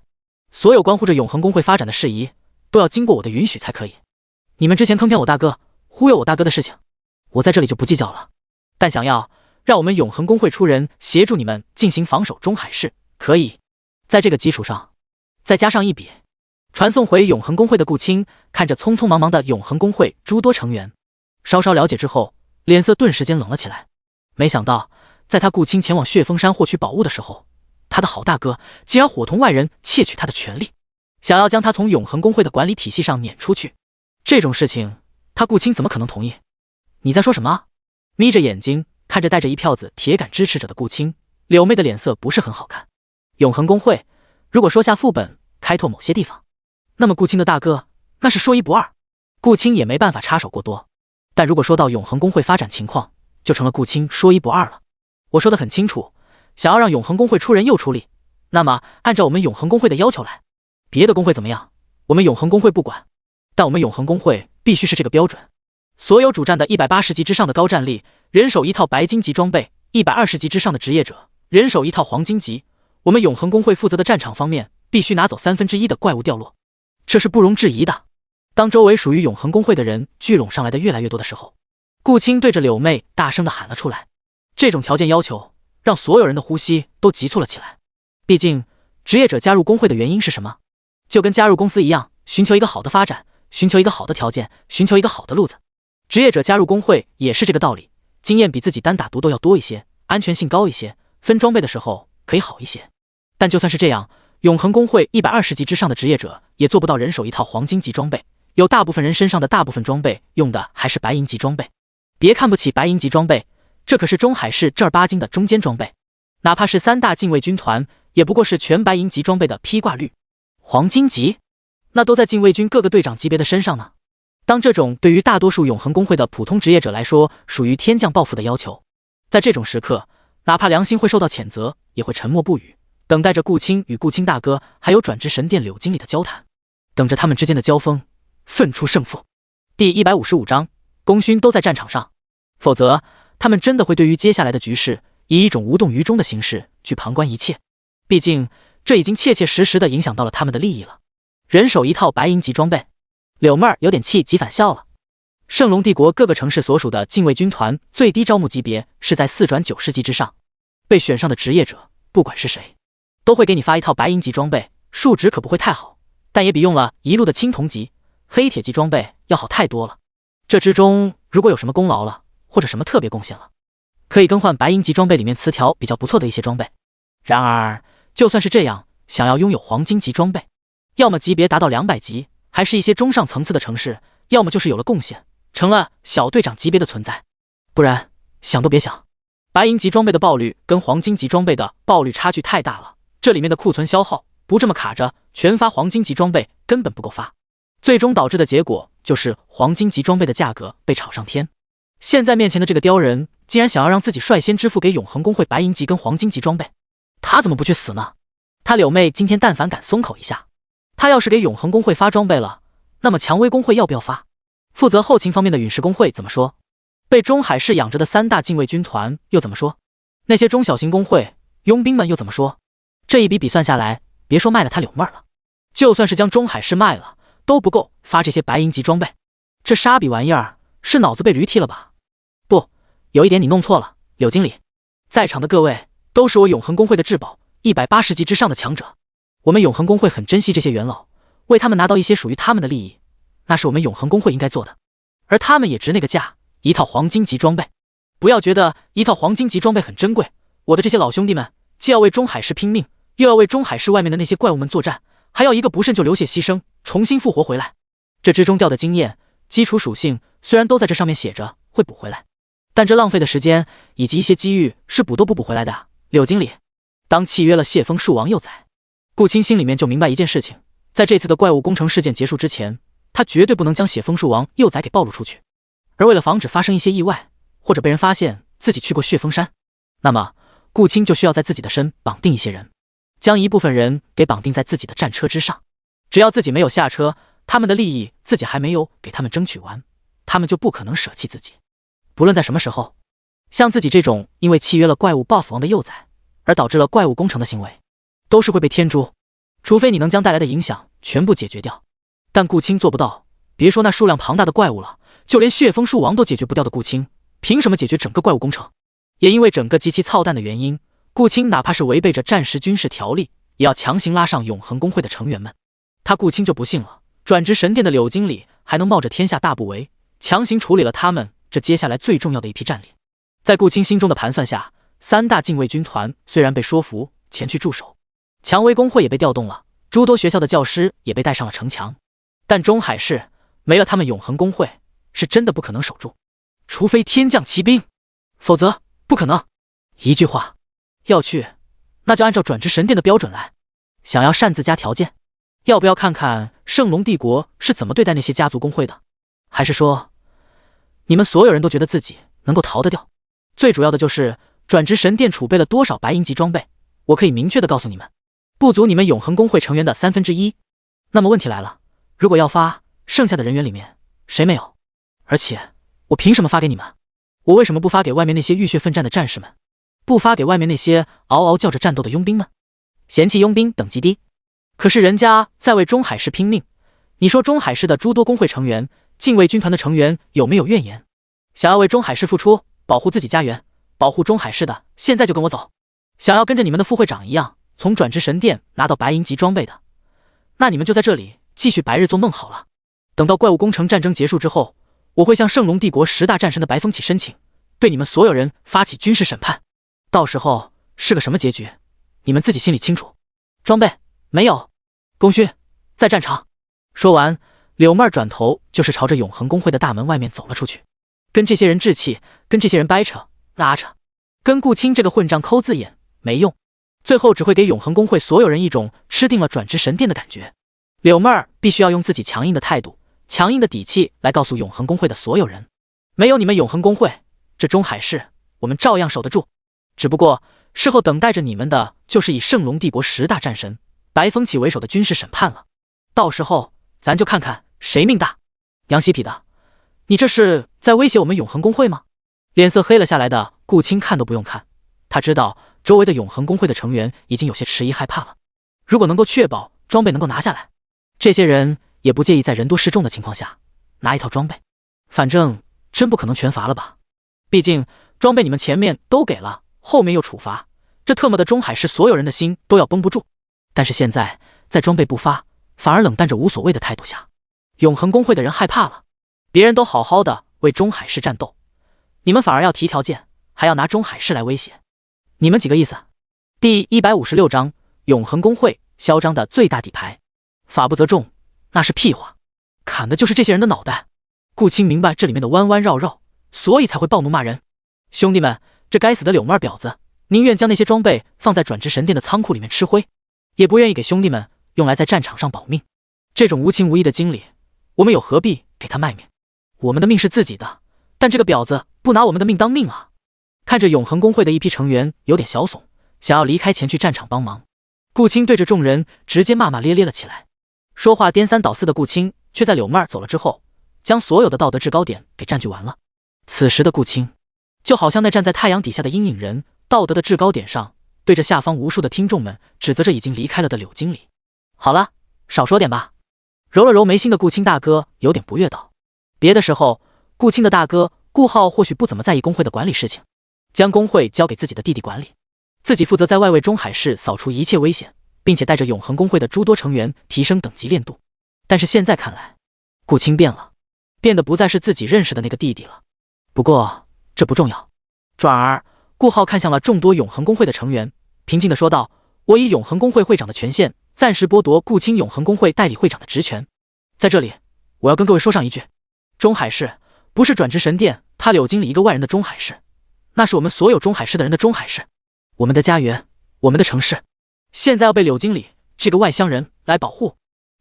Speaker 1: 所有关乎着永恒公会发展的事宜都要经过我的允许才可以。你们之前坑骗我大哥，忽悠我大哥的事情，我在这里就不计较了。但想要让我们永恒公会出人协助你们进行防守中海市，可以在这个基础上再加上一笔。传送回永恒公会的顾青看着匆匆忙忙的永恒公会诸多成员，稍稍了解之后，脸色顿时间冷了起来。没想到在他顾青前往血峰山获取宝物的时候，他的好大哥竟然伙同外人窃取他的权利，想要将他从永恒公会的管理体系上撵出去。这种事情他顾青怎么可能同意？你在说什么？眯着眼睛看着带着一票子铁杆支持者的顾青，柳妹的脸色不是很好看。永恒公会如果说下副本开拓某些地方，那么顾青的大哥那是说一不二。顾青也没办法插手过多。但如果说到永恒工会发展情况，就成了顾青说一不二了。我说得很清楚，想要让永恒工会出人又出力，那么按照我们永恒工会的要求来，别的工会怎么样，我们永恒工会不管，但我们永恒工会必须是这个标准。所有主战的180级之上的高战力，人手一套白金级装备；120级之上的职业者，人手一套黄金级。我们永恒工会负责的战场方面，必须拿走1/3的怪物掉落，这是不容置疑的。当周围属于永恒工会的人聚拢上来的越来越多的时候，顾青对着柳妹大声地喊了出来。这种条件要求让所有人的呼吸都急促了起来。毕竟职业者加入工会的原因是什么？就跟加入公司一样，寻求一个好的发展，寻求一个好的条件，寻求一个好的路子。职业者加入工会也是这个道理，经验比自己单打独斗要多一些，安全性高一些，分装备的时候可以好一些。但就算是这样，永恒工会120级之上的职业者也做不到人手一套黄金级装备，有大部分人身上的大部分装备用的还是白银级装备。别看不起白银级装备，这可是中海市正儿八经的中间装备，哪怕是3大禁卫军团，也不过是全白银级装备的披挂率。黄金级那都在禁卫军各个队长级别的身上呢。当这种对于大多数永恒工会的普通职业者来说属于天降暴富的要求，在这种时刻，哪怕良心会受到谴责，也会沉默不语，等待着顾青与顾青大哥还有转职神殿柳经理的交谈，等着他们之间的交锋分出胜负。第155章，功勋都在战场上，否则他们真的会对于接下来的局势以一种无动于衷的形式去旁观一切。毕竟这已经切切实实地影响到了他们的利益了。人手一套白银级装备，柳妹儿有点气急反笑了。圣龙帝国各个城市所属的禁卫军团最低招募级别是在4转90级之上，被选上的职业者不管是谁，都会给你发一套白银级装备，数值可不会太好，但也比用了一路的青铜级、黑铁级装备要好太多了。这之中如果有什么功劳了，或者什么特别贡献了，可以更换白银级装备里面词条比较不错的一些装备。然而就算是这样，想要拥有黄金级装备，要么级别达到200级，还是一些中上层次的城市，要么就是有了贡献，成了小队长级别的存在，不然想都别想。白银级装备的爆率跟黄金级装备的爆率差距太大了，这里面的库存消耗不这么卡着，全发黄金级装备根本不够发，最终导致的结果就是黄金级装备的价格被炒上天。现在面前的这个刁人竟然想要让自己率先支付给永恒工会白银级跟黄金级装备，他怎么不去死呢？他柳妹今天但凡敢松口一下，他要是给永恒工会发装备了，那么蔷薇工会要不要发？负责后勤方面的陨石工会怎么说？被中海市养着的3大禁卫军团又怎么说？那些中小型工会佣兵们又怎么说？这一笔比算下来，别说卖了他柳妹儿了，就算是将中海市卖了都不够发这些白银级装备。这傻逼玩意儿是脑子被驴踢了吧？不，有一点你弄错了，柳经理，在场的各位都是我永恒工会的至宝，180级之上的强者。我们永恒工会很珍惜这些元老，为他们拿到一些属于他们的利益，那是我们永恒工会应该做的。而他们也值那个价，一套黄金级装备。不要觉得一套黄金级装备很珍贵，我的这些老兄弟们既要为中海市拼命，又要为中海市外面的那些怪物们作战，还要一个不慎就流血牺牲，重新复活回来。这之中掉的经验、基础属性虽然都在这上面写着会补回来，但这浪费的时间以及一些机遇是补都不补回来的啊。柳经理，当契约了谢风树王幼崽，顾青心里面就明白一件事情，在这次的怪物工程事件结束之前，他绝对不能将血枫树王幼崽给暴露出去。而为了防止发生一些意外，或者被人发现自己去过血峰山，那么顾青就需要在自己的身绑定一些人，将一部分人给绑定在自己的战车之上。只要自己没有下车，他们的利益自己还没有给他们争取完，他们就不可能舍弃自己。不论在什么时候，像自己这种因为契约了怪物 BOSS 王的幼崽而导致了怪物工程的行为，都是会被天诛，除非你能将带来的影响全部解决掉。但顾青做不到，别说那数量庞大的怪物了，就连血枫树王都解决不掉的顾青，凭什么解决整个怪物工程？也因为整个极其操蛋的原因，顾青哪怕是违背着战时军事条例，也要强行拉上永恒工会的成员们。他顾青就不信了，转职神殿的柳经理还能冒着天下大不韪，强行处理了他们这接下来最重要的一批战力。在顾青心中的盘算下，3大禁卫军团虽然被说服前去驻守，蔷薇工会也被调动了，诸多学校的教师也被带上了城墙，但中海市没了他们永恒工会，是真的不可能守住，除非天降奇兵，否则不可能。一句话，要去那就按照转职神殿的标准来，想要擅自加条件，要不要看看圣龙帝国是怎么对待那些家族工会的？还是说，你们所有人都觉得自己能够逃得掉？最主要的就是转职神殿储备了多少白银级装备，我可以明确的告诉你们，不足你们永恒公会成员的1/3。那么问题来了，如果要发，剩下的人员里面谁没有？而且我凭什么发给你们？我为什么不发给外面那些浴血奋战的战士们？不发给外面那些嗷嗷叫着战斗的佣兵们？嫌弃佣兵等级低，可是人家在为中海市拼命。你说中海市的诸多工会成员、禁卫军团的成员有没有怨言？想要为中海市付出，保护自己家园，保护中海市的，现在就跟我走。想要跟着你们的副会长一样，从转职神殿拿到白银级装备的，那你们就在这里继续白日做梦好了。等到怪物工程战争结束之后，我会向圣龙帝国10大战神的白风起申请，对你们所有人发起军事审判。到时候是个什么结局，你们自己心里清楚。装备没有，功勋在战场。说完，柳妹儿转头就是朝着永恒公会的大门外面走了出去。跟这些人置气，跟这些人掰扯拉扯，跟顾青这个混账抠字眼没用，最后只会给永恒公会所有人一种吃定了转职神殿的感觉。柳妹儿必须要用自己强硬的态度、强硬的底气来告诉永恒公会的所有人，没有你们永恒公会，这中海市我们照样守得住。只不过事后等待着你们的就是以圣龙帝国10大战神白风起为首的军事审判了。到时候咱就看看谁命大。杨希痞的，你这是在威胁我们永恒公会吗？脸色黑了下来的顾青看都不用看，他知道周围的永恒公会的成员已经有些迟疑害怕了。如果能够确保装备能够拿下来，这些人也不介意在人多势众的情况下拿一套装备。反正真不可能全罚了吧，毕竟装备你们前面都给了，后面又处罚，这特么的中海市所有人的心都要绷不住。但是现在在装备不发，反而冷淡着无所谓的态度下，永恒公会的人害怕了。别人都好好的为中海市战斗，你们反而要提条件，还要拿中海市来威胁，你们几个意思？第156章永恒公会嚣张的最大底牌，法不责众，那是屁话，砍的就是这些人的脑袋。顾青明白这里面的弯弯绕绕，所以才会暴怒骂人。兄弟们，这该死的柳妹婊子，宁愿将那些装备放在转职神殿的仓库里面吃灰，也不愿意给兄弟们用来在战场上保命。这种无情无义的经理，我们有何必给他卖命？我们的命是自己的，但这个婊子不拿我们的命当命啊！看着永恒公会的一批成员有点小怂，想要离开前去战场帮忙，顾青对着众人直接骂骂咧咧了起来。说话颠三倒四的顾青，却在柳妹儿走了之后，将所有的道德制高点给占据完了。此时的顾青，就好像那站在太阳底下的阴影人，道德的制高点上，对着下方无数的听众们指责着已经离开了的柳经理。好了，少说点吧。揉了揉眉心的顾青大哥有点不悦道。别的时候，顾青的大哥顾浩或许不怎么在意工会的管理事情，将工会交给自己的弟弟管理，自己负责在外围中海市扫除一切危险，并且带着永恒工会的诸多成员提升等级练度。但是现在看来，顾青变了，变得不再是自己认识的那个弟弟了。不过这不重要。转而顾浩看向了众多永恒工会的成员，平静地说道：我以永恒工会会长的权限，暂时剥夺顾青永恒工会代理会长的职权。在这里，我要跟各位说上一句，中海市不是转职神殿他柳经理一个外人的中海市，那是我们所有中海市的人的中海市，我们的家园，我们的城市，现在要被柳经理这个外乡人来保护。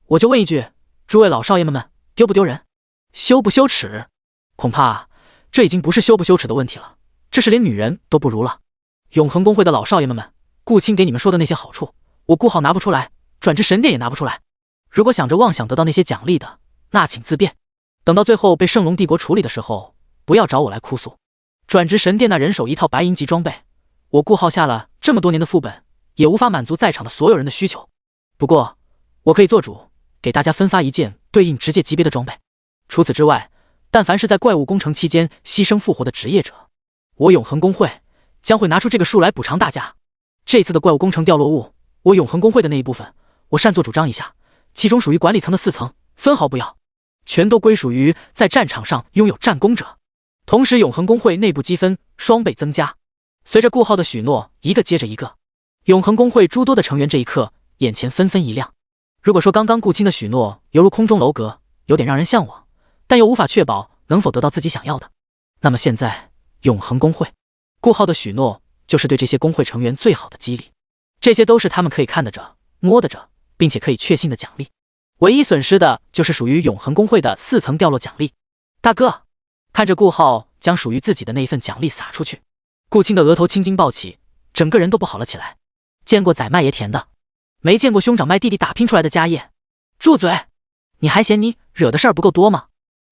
Speaker 1: 我就问一句，诸位老少爷们，丢不丢人？羞不羞耻？恐怕这已经不是羞不羞耻的问题了，这是连女人都不如了。永恒工会的老少爷们，顾青给你们说的那些好处，我顾浩拿不出来，转职神殿也拿不出来。如果想着妄想得到那些奖励的，那请自便。等到最后被圣龙帝国处理的时候，不要找我来哭诉。转职神殿那人手一套白银级装备，我顾浩下了这么多年的副本，也无法满足在场的所有人的需求。不过我可以做主，给大家分发一件对应职业级别的装备。除此之外，但凡是在怪物工程期间牺牲复活的职业者，我永恒工会将会拿出这个数来补偿大家。这次的怪物工程掉落物，我永恒工会的那一部分，我擅作主张一下，其中属于管理层的4层，分毫不要，全都归属于在战场上拥有战功者。同时永恒工会内部积分双倍增加。随着顾浩的许诺一个接着一个，永恒工会诸多的成员这一刻眼前纷纷一亮。如果说刚刚顾青的许诺犹如空中楼阁，有点让人向往，但又无法确保能否得到自己想要的，那么现在永恒工会顾浩的许诺就是对这些工会成员最好的激励。这些都是他们可以看得着摸得着并且可以确信的奖励，唯一损失的就是属于永恒工会的4层掉落奖励。大哥！看着顾浩将属于自己的那一份奖励撒出去，顾青的额头青筋暴起，整个人都不好了起来。见过仔卖爷甜的，没见过兄长卖弟弟打拼出来的家业。住嘴！你还嫌你惹的事儿不够多吗？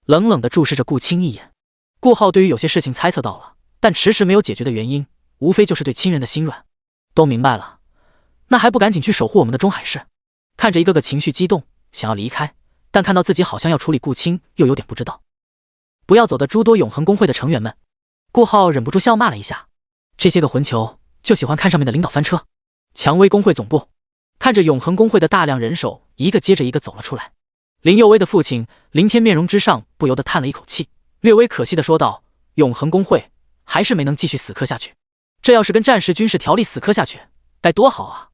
Speaker 1: 冷冷地注视着顾青一眼。顾浩对于有些事情猜测到了，但迟迟没有解决的原因，无非就是对亲人的心软。都明白了，那还不赶紧去守护我们的中海市？看着一个个情绪激动，想要离开，但看到自己好像要处理顾青，又有点不知道。不要走的诸多永恒公会的成员们，顾浩忍不住笑骂了一下。这些个混球就喜欢看上面的领导翻车。蔷薇公会总部，看着永恒公会的大量人手一个接着一个走了出来，林佑威的父亲林天面容之上不由得叹了一口气，略微可惜地说道：永恒公会还是没能继续死磕下去，这要是跟战时军事条例死磕下去该多好啊。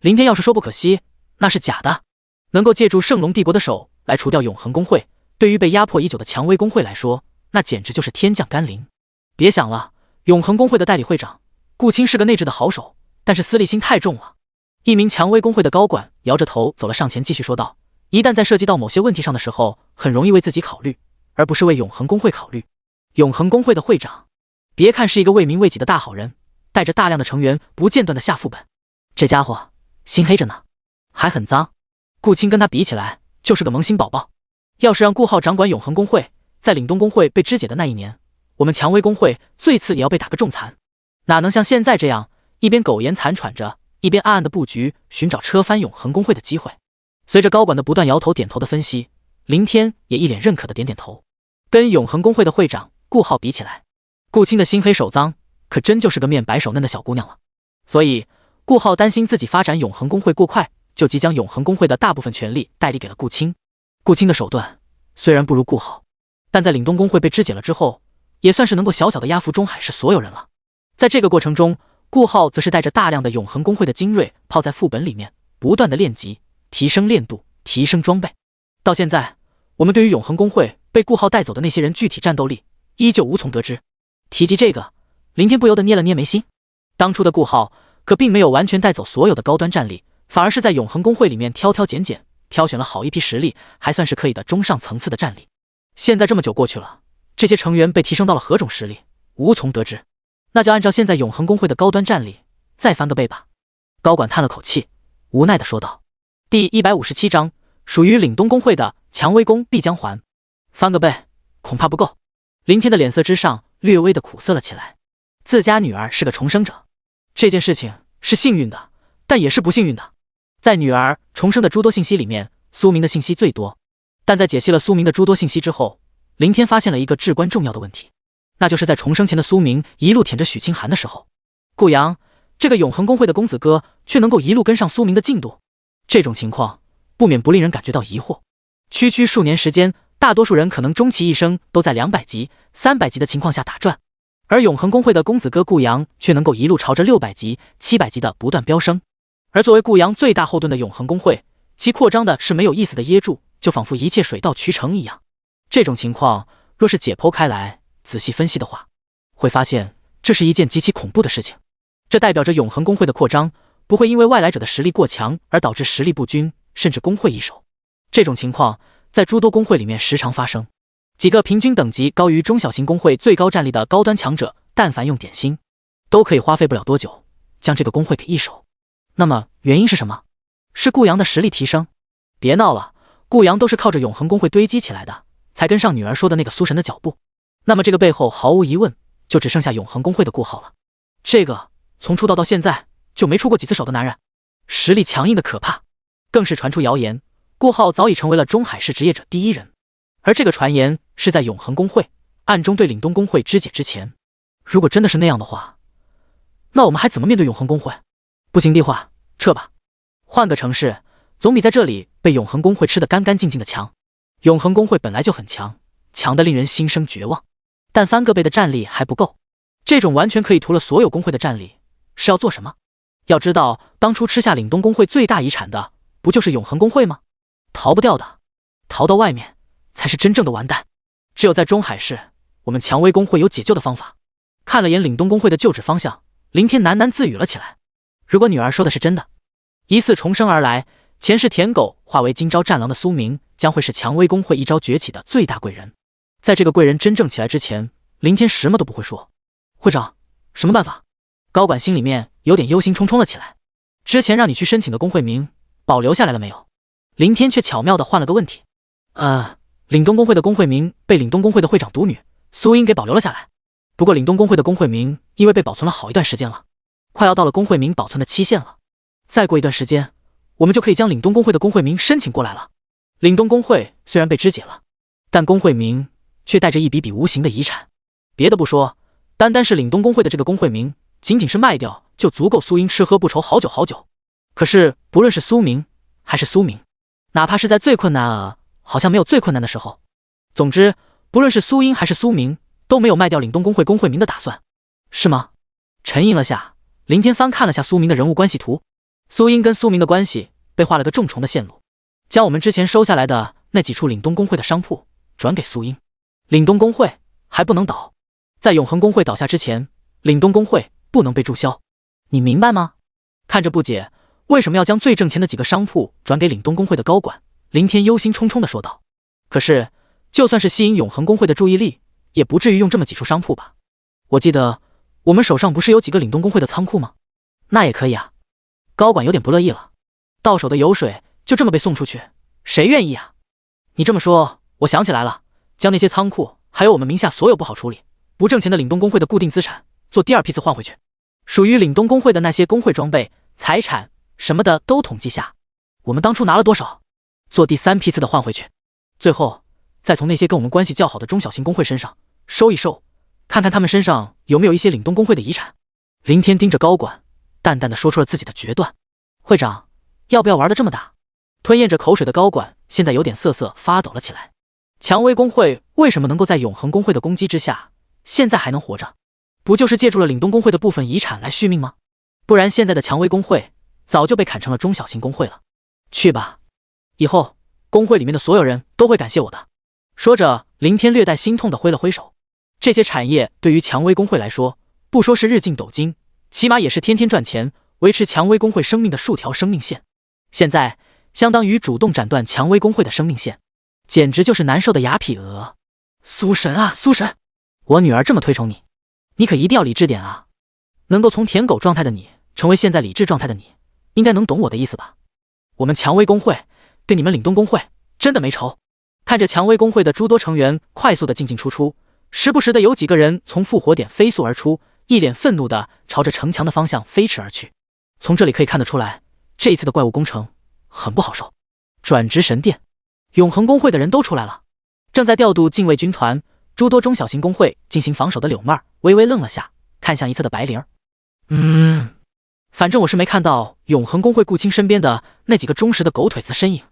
Speaker 1: 林天要是说不可惜，那是假的。能够借助圣龙帝国的手来除掉永恒公会，对于被压迫已久的蔷薇公会来说，那简直就是天降甘霖。别想了，永恒公会的代理会长顾青是个内治的好手，但是私利心太重了。一名蔷薇公会的高管摇着头走了上前，继续说道：一旦在涉及到某些问题上的时候，很容易为自己考虑，而不是为永恒公会考虑。永恒公会的会长，别看是一个为民为己的大好人，带着大量的成员不间断的下副本，这家伙心黑着呢，还很脏。顾青跟他比起来就是个萌新宝宝。要是让顾浩掌管永恒公会，在岭东公会被肢解的那一年，我们蔷薇公会最次也要被打个重残，哪能像现在这样一边苟延残喘着，一边暗暗的布局寻找车翻永恒公会的机会。随着高管的不断摇头点头的分析，林天也一脸认可的点点头。跟永恒公会的会长顾浩比起来，顾青的心黑手脏可真就是个面白手嫩的小姑娘了。所以顾浩担心自己发展永恒公会过快，就即将永恒公会的大部分权力代理给了顾青。顾青的手段虽然不如顾浩，但在岭东公会被肢解了之后，也算是能够小小的压服中海市所有人了。在这个过程中，顾浩则是带着大量的永恒公会的精锐泡在副本里面，不断的练级，提升练度，提升装备。到现在，我们对于永恒公会被顾浩带走的那些人具体战斗力依旧无从得知。提及这个，林天不由得捏了捏眉心。当初的顾浩可并没有完全带走所有的高端战力，反而是在永恒公会里面挑挑拣拣，挑选了好一批实力还算是可以的中上层次的战力。现在这么久过去了，这些成员被提升到了何种实力，无从得知。那就按照现在永恒公会的高端战力再翻个倍吧。高管叹了口气，无奈地说道。第157章，属于岭东公会的蔷薇宫必将还。翻个倍恐怕不够。林天的脸色之上略微的苦涩了起来。自家女儿是个重生者，这件事情是幸运的，但也是不幸运的。在女儿重生的诸多信息里面，苏明的信息最多，但在解析了苏明的诸多信息之后，林天发现了一个至关重要的问题，那就是在重生前的苏明一路舔着许清寒的时候，顾阳这个永恒公会的公子哥却能够一路跟上苏明的进度。这种情况不免不令人感觉到疑惑。区区数年时间，大多数人可能终其一生都在200级、300级的情况下打转，而永恒公会的公子哥顾阳却能够一路朝着600级、700级的不断飙升。而作为顾阳最大后盾的永恒公会，其扩张的是没有意思的噎住，就仿佛一切水到渠成一样。这种情况若是解剖开来，仔细分析的话，会发现这是一件极其恐怖的事情。这代表着永恒公会的扩张不会因为外来者的实力过强而导致实力不均，甚至公会易手。这种情况在诸多公会里面时常发生。几个平均等级高于中小型公会最高战力的高端强者，但凡用点心，都可以花费不了多久将这个公会给易手。那么原因是什么？是顾阳的实力提升？别闹了，顾阳都是靠着永恒公会堆积起来的，才跟上女儿说的那个苏神的脚步。那么这个背后毫无疑问就只剩下永恒公会的顾浩了。这个从出道到现在就没出过几次手的男人，实力强硬的可怕。更是传出谣言，顾浩早已成为了中海市职业者第一人。而这个传言是在永恒公会暗中对岭东公会肢解之前。如果真的是那样的话，那我们还怎么面对永恒公会？不行的话，撤吧，换个城市，总比在这里被永恒公会吃得干干净净的强。永恒公会本来就很强，强得令人心生绝望，但翻个倍的战力还不够，这种完全可以屠了所有公会的战力是要做什么？要知道当初吃下岭东公会最大遗产的不就是永恒公会吗？逃不掉的，逃到外面才是真正的完蛋。只有在中海市，我们蔷薇公会有解救的方法。看了眼岭东公会的旧址方向，林天喃喃自语了起来。如果女儿说的是真的，疑似重生而来，前世舔狗化为今朝战狼的苏明，将会是蔷薇公会一朝崛起的最大贵人。在这个贵人真正起来之前，林天什么都不会说。会长，什么办法？高管心里面有点忧心忡忡了起来。之前让你去申请的工会名保留下来了没有？林天却巧妙地换了个问题。岭东工会的工会名被岭东工会的会长独女苏英给保留了下来。不过岭东工会的工会名因为被保存了好一段时间了，快要到了工会名保存的期限了。再过一段时间，我们就可以将岭东工会的工会名申请过来了。岭东工会虽然被肢解了，但工会名却带着一笔笔无形的遗产。别的不说，单单是岭东工会的这个工会名，仅仅是卖掉就足够苏英吃喝不愁好久好久。可是不论是苏明还是苏明，哪怕是在最困难好像没有最困难的时候。总之，不论是苏英还是苏明，都没有卖掉岭东工会工会名的打算，是吗？沉吟了下，林天翻看了下苏明的人物关系图。苏英跟苏明的关系被画了个重重的线路，将我们之前收下来的那几处岭东工会的商铺转给苏英。岭东工会还不能倒，在永恒工会倒下之前，岭东工会不能被注销，你明白吗？看着不解为什么要将最挣钱的几个商铺转给岭东工会的高管，林天忧心忡忡地说道。可是就算是吸引永恒工会的注意力，也不至于用这么几处商铺吧？我记得我们手上不是有几个岭东工会的仓库吗？那也可以啊。高管有点不乐意了，到手的油水就这么被送出去，谁愿意啊？你这么说，我想起来了，将那些仓库还有我们名下所有不好处理不挣钱的岭东工会的固定资产做第二批次换回去，属于岭东工会的那些工会装备、财产什么的都统计下，我们当初拿了多少，做第三批次的换回去，最后再从那些跟我们关系较好的中小型工会身上收一收，看看他们身上有没有一些岭东工会的遗产。林天盯着高管，淡淡的说出了自己的决断。会长，要不要玩得这么大？吞咽着口水的高管现在有点瑟瑟发抖了起来。蔷薇工会为什么能够在永恒工会的攻击之下现在还能活着？不就是借助了岭东工会的部分遗产来续命吗？不然现在的蔷薇工会早就被砍成了中小型工会了。去吧，以后工会里面的所有人都会感谢我的。说着，林天略带心痛的挥了挥手。这些产业对于蔷薇工会来说，不说是日进斗金，起码也是天天赚钱，维持蔷薇工会生命的数条生命线。现在相当于主动斩断蔷薇工会的生命线，简直就是难受的哑痞鹅。苏神啊，苏神，我女儿这么推崇你，你可一定要理智点啊！能够从舔狗状态的你成为现在理智状态的你，应该能懂我的意思吧？我们蔷薇工会跟你们岭东工会真的没仇。看着蔷薇工会的诸多成员快速的进进出出，时不时的有几个人从复活点飞速而出，一脸愤怒的朝着城墙的方向飞驰而去。从这里可以看得出来，这一次的怪物工程很不好受。转职神殿，永恒工会的人都出来了。正在调度禁卫军团、诸多中小型工会进行防守的柳妹儿微微愣了下，看向一侧的白灵儿。反正我是没看到永恒工会顾青身边的那几个忠实的狗腿子身影。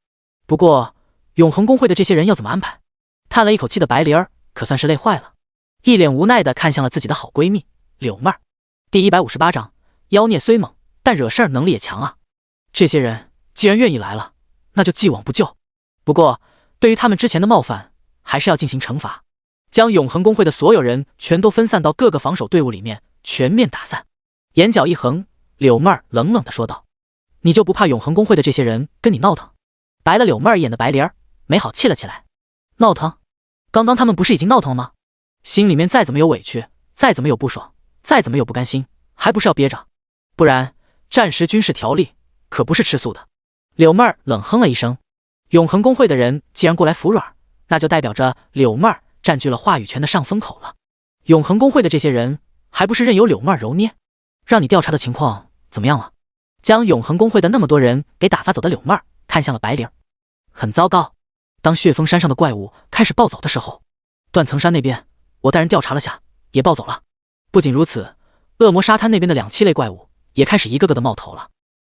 Speaker 1: 不过永恒工会的这些人要怎么安排？叹了一口气的白灵儿可算是累坏了，一脸无奈的看向了自己的好闺蜜柳妹儿。第158章，妖孽虽猛，但惹事儿能力也强啊。这些人既然愿意来了，那就既往不咎。不过对于他们之前的冒犯，还是要进行惩罚，将永恒工会的所有人全都分散到各个防守队伍里面，全面打散。眼角一横，柳妹儿冷冷地说道：“你就不怕永恒工会的这些人跟你闹腾？”白了柳妹儿一眼的白灵儿没好气了起来：“闹腾？刚刚他们不是已经闹腾了吗？心里面再怎么有委屈，再怎么有不爽，再怎么有不甘心，还不是要憋着？不然战时军事条例可不是吃素的。”柳妹儿冷哼了一声：“永恒工会的人既然过来服软，那就代表着柳妹儿占据了话语权的上风口了。永恒工会的这些人还不是任由柳妹儿揉捏？让你调查的情况怎么样了？”将永恒工会的那么多人给打发走的柳妹儿看向了白灵：“很糟糕。当血峰山上的怪物开始暴走的时候，断层山那边我带人调查了下，也暴走了。不仅如此，恶魔沙滩那边的两栖类怪物也开始一个个的冒头了。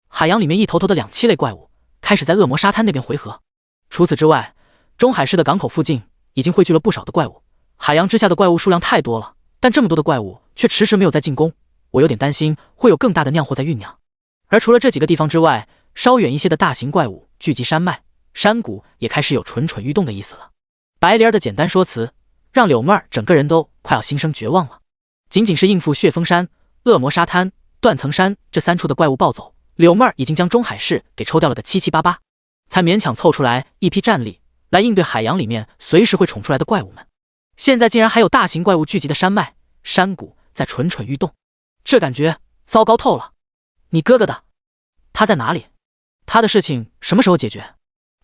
Speaker 1: 海洋里面一头头的两栖类怪物开始在恶魔沙滩那边回合。除此之外，中海市的港口附近已经汇聚了不少的怪物。海洋之下的怪物数量太多了，但这么多的怪物却迟迟没有在进攻，我有点担心会有更大的酿祸在酝酿。而除了这几个地方之外，稍远一些的大型怪物聚集山脉、山谷也开始有蠢蠢欲动的意思了。”白灵儿的简单说辞让柳妹儿整个人都快要心生绝望了。仅仅是应付血峰山、恶魔沙滩、断层山这3处的怪物暴走，柳妹儿已经将中海市给抽掉了个七七八八，才勉强凑出来一批战力来应对海洋里面随时会宠出来的怪物们。现在竟然还有大型怪物聚集的山脉、山谷在蠢蠢欲动，这感觉糟糕透了。你哥哥的，他在哪里？他的事情什么时候解决？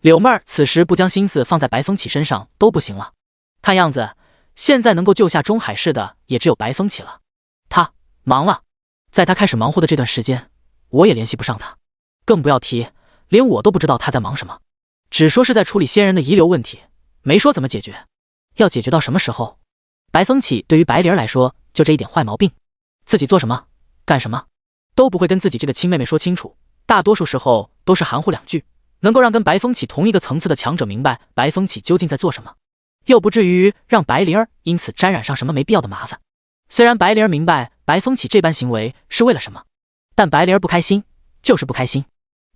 Speaker 1: 柳妹儿此时不将心思放在白风起身上都不行了。看样子，现在能够救下中海市的也只有白风起了。他忙了，在他开始忙活的这段时间，我也联系不上他，更不要提，连我都不知道他在忙什么。只说是在处理仙人的遗留问题，没说怎么解决。要解决到什么时候？白风起对于白灵儿来说，就这一点坏毛病，自己做什么、干什么，都不会跟自己这个亲妹妹说清楚，大多数时候都是含糊两句，能够让跟白风起同一个层次的强者明白白风起究竟在做什么，又不至于让白灵儿因此沾染上什么没必要的麻烦。虽然白灵儿明白白风起这般行为是为了什么，但白灵儿不开心就是不开心。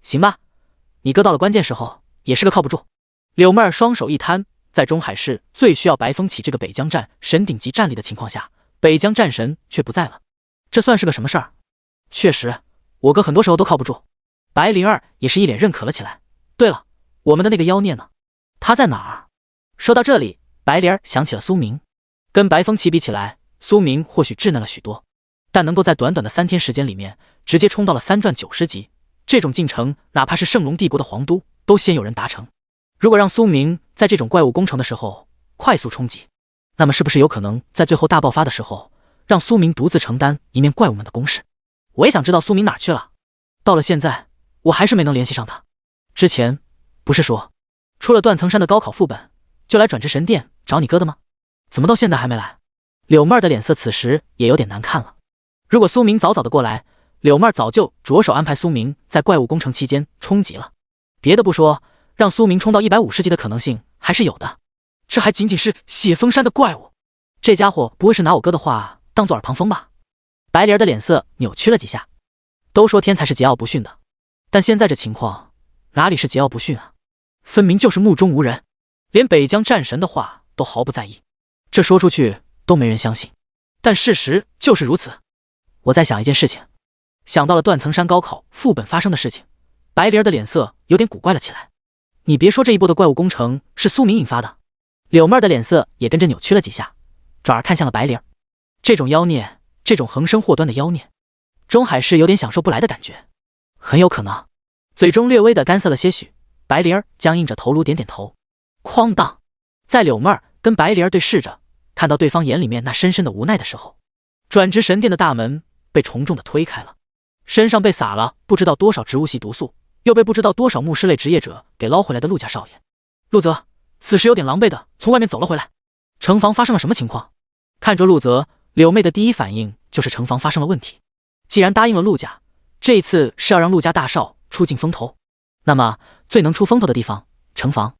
Speaker 1: 行吧，你哥到了关键时候也是个靠不住。柳妹儿双手一摊，在中海市最需要白风起这个北疆战神顶级战力的情况下，北疆战神却不在了，这算是个什么事儿？确实，我哥很多时候都靠不住。白灵儿也是一脸认可了起来。对了，我们的那个妖孽呢？他在哪儿？说到这里，白灵儿想起了苏明。跟白风起比起来，苏明或许稚嫩了许多，但能够在短短的3天时间里面直接冲到了3传90级，这种进程哪怕是圣龙帝国的皇都都鲜有人达成。如果让苏明在这种怪物攻城的时候快速冲击，那么是不是有可能在最后大爆发的时候让苏明独自承担一面怪物们的攻势？我也想知道苏明哪儿去了。到了现在我还是没能联系上他。之前不是说出了断层山的高考副本就来转职神殿找你哥的吗？怎么到现在还没来？柳妹儿的脸色此时也有点难看了。如果苏明早早的过来，柳妹儿早就着手安排苏明在怪物攻城期间冲击了。别的不说，让苏明冲到150级的可能性还是有的。这还仅仅是血峰山的怪物，这家伙不会是拿我哥的话当做耳旁风吧？白灵儿的脸色扭曲了几下。都说天才是桀骜不驯的，但现在这情况哪里是桀骜不驯啊，分明就是目中无人，连北疆战神的话都毫不在意。这说出去都没人相信，但事实就是如此。我在想一件事情，想到了断层山高考副本发生的事情，白灵儿的脸色有点古怪了起来。你别说这一波的怪物攻城是苏明引发的。柳妹儿的脸色也跟着扭曲了几下，转而看向了白灵儿。这种妖孽，这种横生祸端的妖孽，中海市有点享受不来的感觉。很有可能。嘴中略微的干涩了些许，白灵儿僵硬着头颅点点头。哐当，在柳妹儿跟白灵儿对视着，看到对方眼里面那深深的无奈的时候，转职神殿的大门被重重的推开了，身上被洒了不知道多少植物系毒素，又被不知道多少牧师类职业者给捞回来的陆家少爷陆泽，此时有点狼狈的从外面走了回来。城防发生了什么情况？看着陆泽，柳妹的第一反应就是城防发生了问题。既然答应了陆家，这一次是要让陆家大少出尽风头，那么最能出风头的地方，城防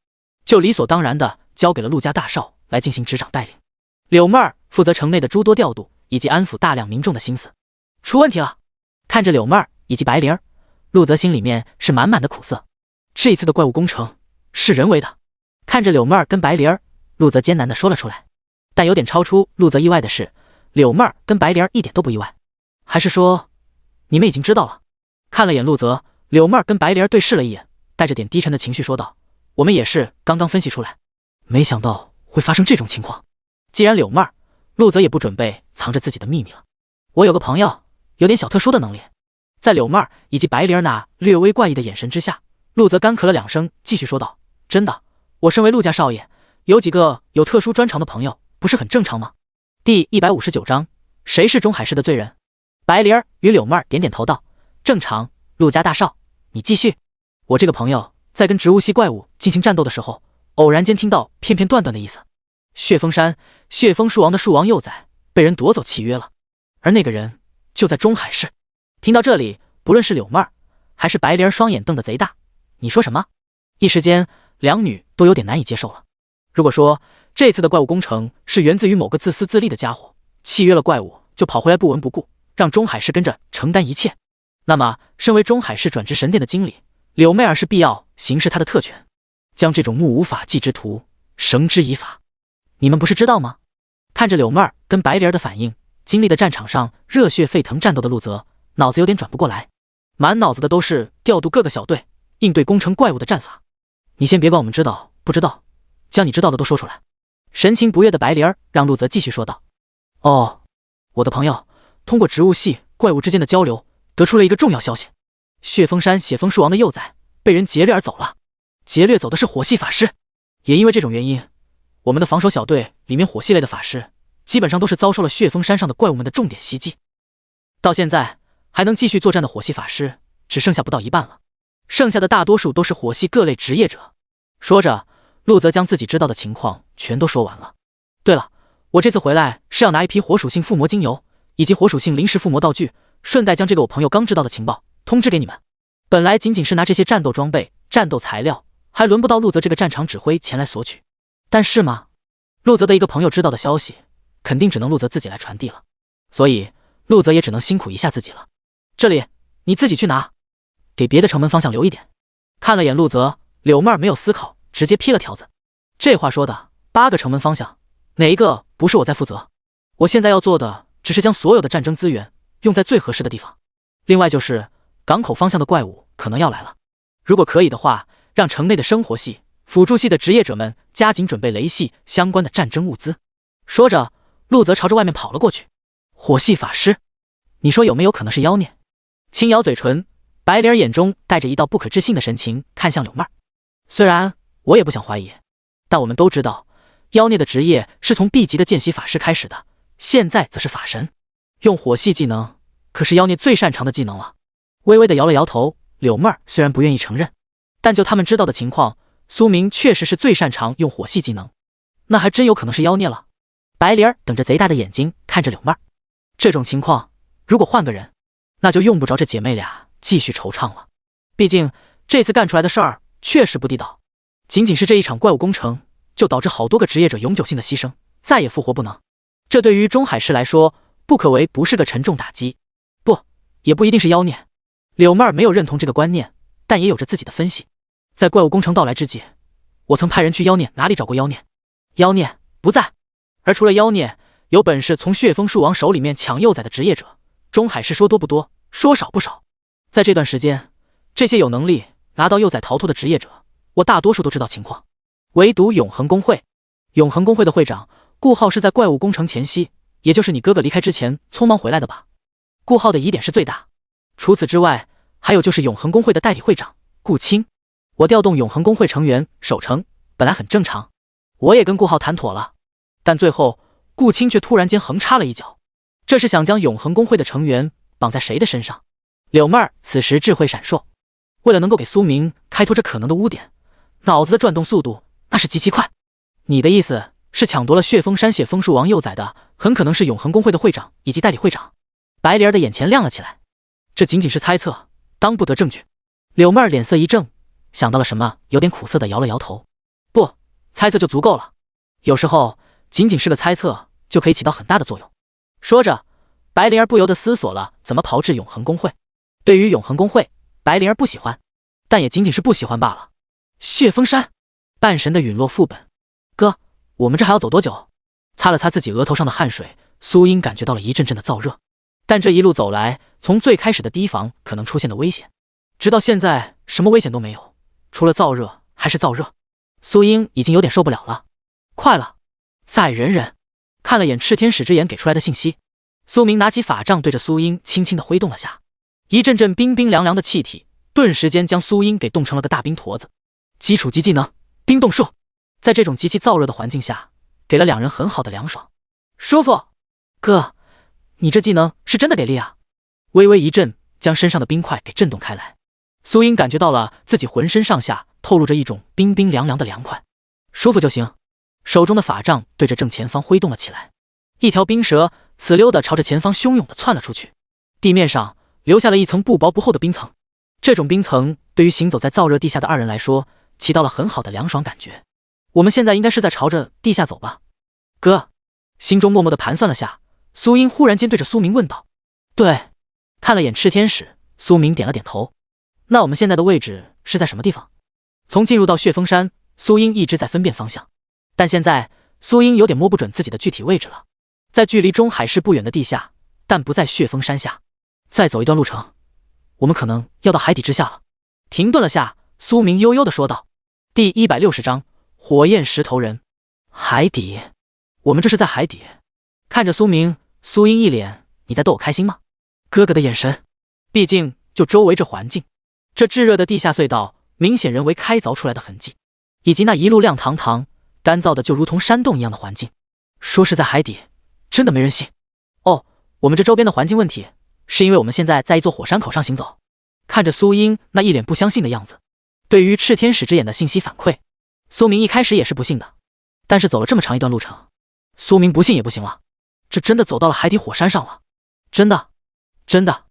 Speaker 1: 就理所当然的交给了陆家大少来进行执掌带领。柳妹儿负责城内的诸多调度以及安抚大量民众的心思。出问题了。看着柳妹儿以及白灵儿，陆泽心里面是满满的苦涩。这一次的怪物攻城是人为的。看着柳妹儿跟白灵儿，陆泽艰难的说了出来。但有点超出陆泽意外的是，柳妹儿跟白灵儿一点都不意外。还是说你们已经知道了？看了眼陆泽，柳妹儿跟白灵儿对视了一眼，带着点低沉的情绪说道，我们也是刚刚分析出来，没想到会发生这种情况。既然柳妹儿，陆泽也不准备藏着自己的秘密了。我有个朋友有点小特殊的能力。在柳妹儿以及白灵儿那略微怪异的眼神之下，陆泽干咳了2声，继续说道，真的，我身为陆家少爷，有几个有特殊专长的朋友不是很正常吗？第159章，谁是中海市的罪人？白灵儿与柳妹儿点点头道，正常，陆家大少，你继续。我这个朋友在跟植物系怪物进行战斗的时候，偶然间听到片片段段的意思。血峰山血峰树王的树王幼崽被人夺走契约了，而那个人就在中海市。听到这里，不论是柳妹儿还是白灵儿双眼瞪得贼大。你说什么？一时间两女都有点难以接受了。如果说这次的怪物攻城是源自于某个自私自利的家伙，契约了怪物就跑回来不闻不顾，让中海市跟着承担一切，那么身为中海市转职神殿的经理，柳妹儿是必要行使他的特权，将这种目无法纪之徒绳之以法。你们不是知道吗？看着柳妹儿跟白灵儿的反应，经历的战场上热血沸腾战斗的陆泽脑子有点转不过来，满脑子的都是调度各个小队应对攻城怪物的战法。你先别管我们知道不知道，将你知道的都说出来。神情不悦的白灵儿让陆泽继续说道：“哦，我的朋友，通过植物系怪物之间的交流，得出了一个重要消息：血峰山血峰树王的幼崽被人劫掠而走了，劫掠走的是火系法师。也因为这种原因，我们的防守小队里面火系类的法师基本上都是遭受了血峰山上的怪物们的重点袭击。到现在还能继续作战的火系法师只剩下不到一半了，剩下的大多数都是火系各类职业者。”说着，陆泽将自己知道的情况全都说完了。对了，我这次回来是要拿一批火属性附魔精油以及火属性临时附魔道具，顺带将这个我朋友刚知道的情报通知给你们。本来仅仅是拿这些战斗装备、战斗材料，还轮不到陆泽这个战场指挥前来索取。但是嘛，陆泽的一个朋友知道的消息，肯定只能陆泽自己来传递了，所以陆泽也只能辛苦一下自己了。这里你自己去拿，给别的城门方向留一点。看了眼陆泽，柳妹儿没有思考，直接批了条子。这话说的，8个城门方向，哪一个不是我在负责？我现在要做的只是将所有的战争资源用在最合适的地方。另外就是港口方向的怪物可能要来了，如果可以的话，让城内的生活系、辅助系的职业者们加紧准备雷系相关的战争物资。说着，陆泽朝着外面跑了过去。火系法师，你说有没有可能是妖孽？轻咬嘴唇，白灵儿眼中带着一道不可置信的神情看向柳妹儿。虽然我也不想怀疑，但我们都知道，妖孽的职业是从 B 级的见习法师开始的，现在则是法神，用火系技能可是妖孽最擅长的技能了。微微的摇了摇头，柳妹儿虽然不愿意承认，但就他们知道的情况，苏明确实是最擅长用火系技能，那还真有可能是妖孽了。白灵儿等着贼大的眼睛看着柳妹儿，这种情况如果换个人，那就用不着这姐妹俩继续惆怅了。毕竟这次干出来的事儿确实不地道，仅仅是这一场怪物工程就导致好多个职业者永久性的牺牲，再也复活不能。这对于中海市来说，不可谓不是个沉重打击。不，也不一定是妖孽。柳妹儿没有认同这个观念，但也有着自己的分析。在怪物工程到来之际，我曾派人去妖孽哪里找过妖孽，妖孽不在。而除了妖孽，有本事从血峰树王手里面抢幼崽的职业者，中海市说多不多，说少不少。在这段时间，这些有能力拿到幼崽逃脱的职业者，我大多数都知道情况。唯独永恒公会，永恒公会的会长顾浩是在怪物工程前夕，也就是你哥哥离开之前匆忙回来的吧？顾浩的疑点是最大。除此之外，还有就是永恒公会的代理会长顾青。我调动永恒公会成员守城本来很正常，我也跟顾浩谈妥了，但最后顾青却突然间横插了一脚，这是想将永恒公会的成员绑在谁的身上？柳妹儿此时智慧闪烁，为了能够给苏明开脱这可能的污点，脑子的转动速度那是极其快。你的意思是抢夺了血峰山血峰树王幼崽的很可能是永恒公会的会长以及代理会长？白灵儿的眼前亮了起来，这仅仅是猜测，当不得证据。柳妹儿脸色一正，想到了什么，有点苦涩的摇了摇头。不，猜测就足够了，有时候仅仅是个猜测就可以起到很大的作用。说着，白灵儿不由得思索了怎么炮制永恒公会。对于永恒公会，白灵儿不喜欢，但也仅仅是不喜欢罢了。血峰山，半神的陨落副本。哥，我们这还要走多久？擦了擦自己额头上的汗水，苏英感觉到了一阵阵的燥热。但这一路走来，从最开始的提防可能出现的危险，直到现在什么危险都没有，除了燥热还是燥热。苏英已经有点受不了了。快了，再忍忍。看了眼赤天使之眼给出来的信息，苏明拿起法杖对着苏英轻轻的挥动了下，一阵阵冰冰凉凉的气体顿时间将苏英给冻成了个大冰坨子。基础级技能冰冻术，在这种极其燥热的环境下，给了两人很好的凉爽。舒服。哥，你这技能是真的给力啊！微微一震，将身上的冰块给震动开来。苏英感觉到了自己浑身上下透露着一种冰冰凉凉的凉快。舒服就行。手中的法杖对着正前方挥动了起来，一条冰蛇呲溜的朝着前方汹涌的窜了出去，地面上留下了一层不薄不厚的冰层。这种冰层对于行走在燥热地下的二人来说，起到了很好的凉爽感觉。我们现在应该是在朝着地下走吧？哥，心中默默的盘算了下，苏英忽然间对着苏明问道。对。看了眼赤天使，苏明点了点头。那我们现在的位置是在什么地方？从进入到血峰山，苏英一直在分辨方向，但现在苏英有点摸不准自己的具体位置了。在距离中海市不远的地下，但不在血峰山下。再走一段路程，我们可能要到海底之下了。停顿了下，苏明悠悠地说道。第160章火焰石头人。海底？我们这是在海底。看着苏明，苏英一脸你在逗我开心吗？哥哥的眼神，毕竟就周围这环境，这炙热的地下隧道明显人为开凿出来的痕迹，以及那一路亮堂堂、干燥的就如同山洞一样的环境，说是在海底，真的没人信。哦，我们这周边的环境问题，是因为我们现在在一座火山口上行走。看着苏英那一脸不相信的样子，对于炽天使之眼的信息反馈，苏明一开始也是不信的，但是走了这么长一段路程，苏明不信也不行了，这真的走到了海底火山上了，真的，真的。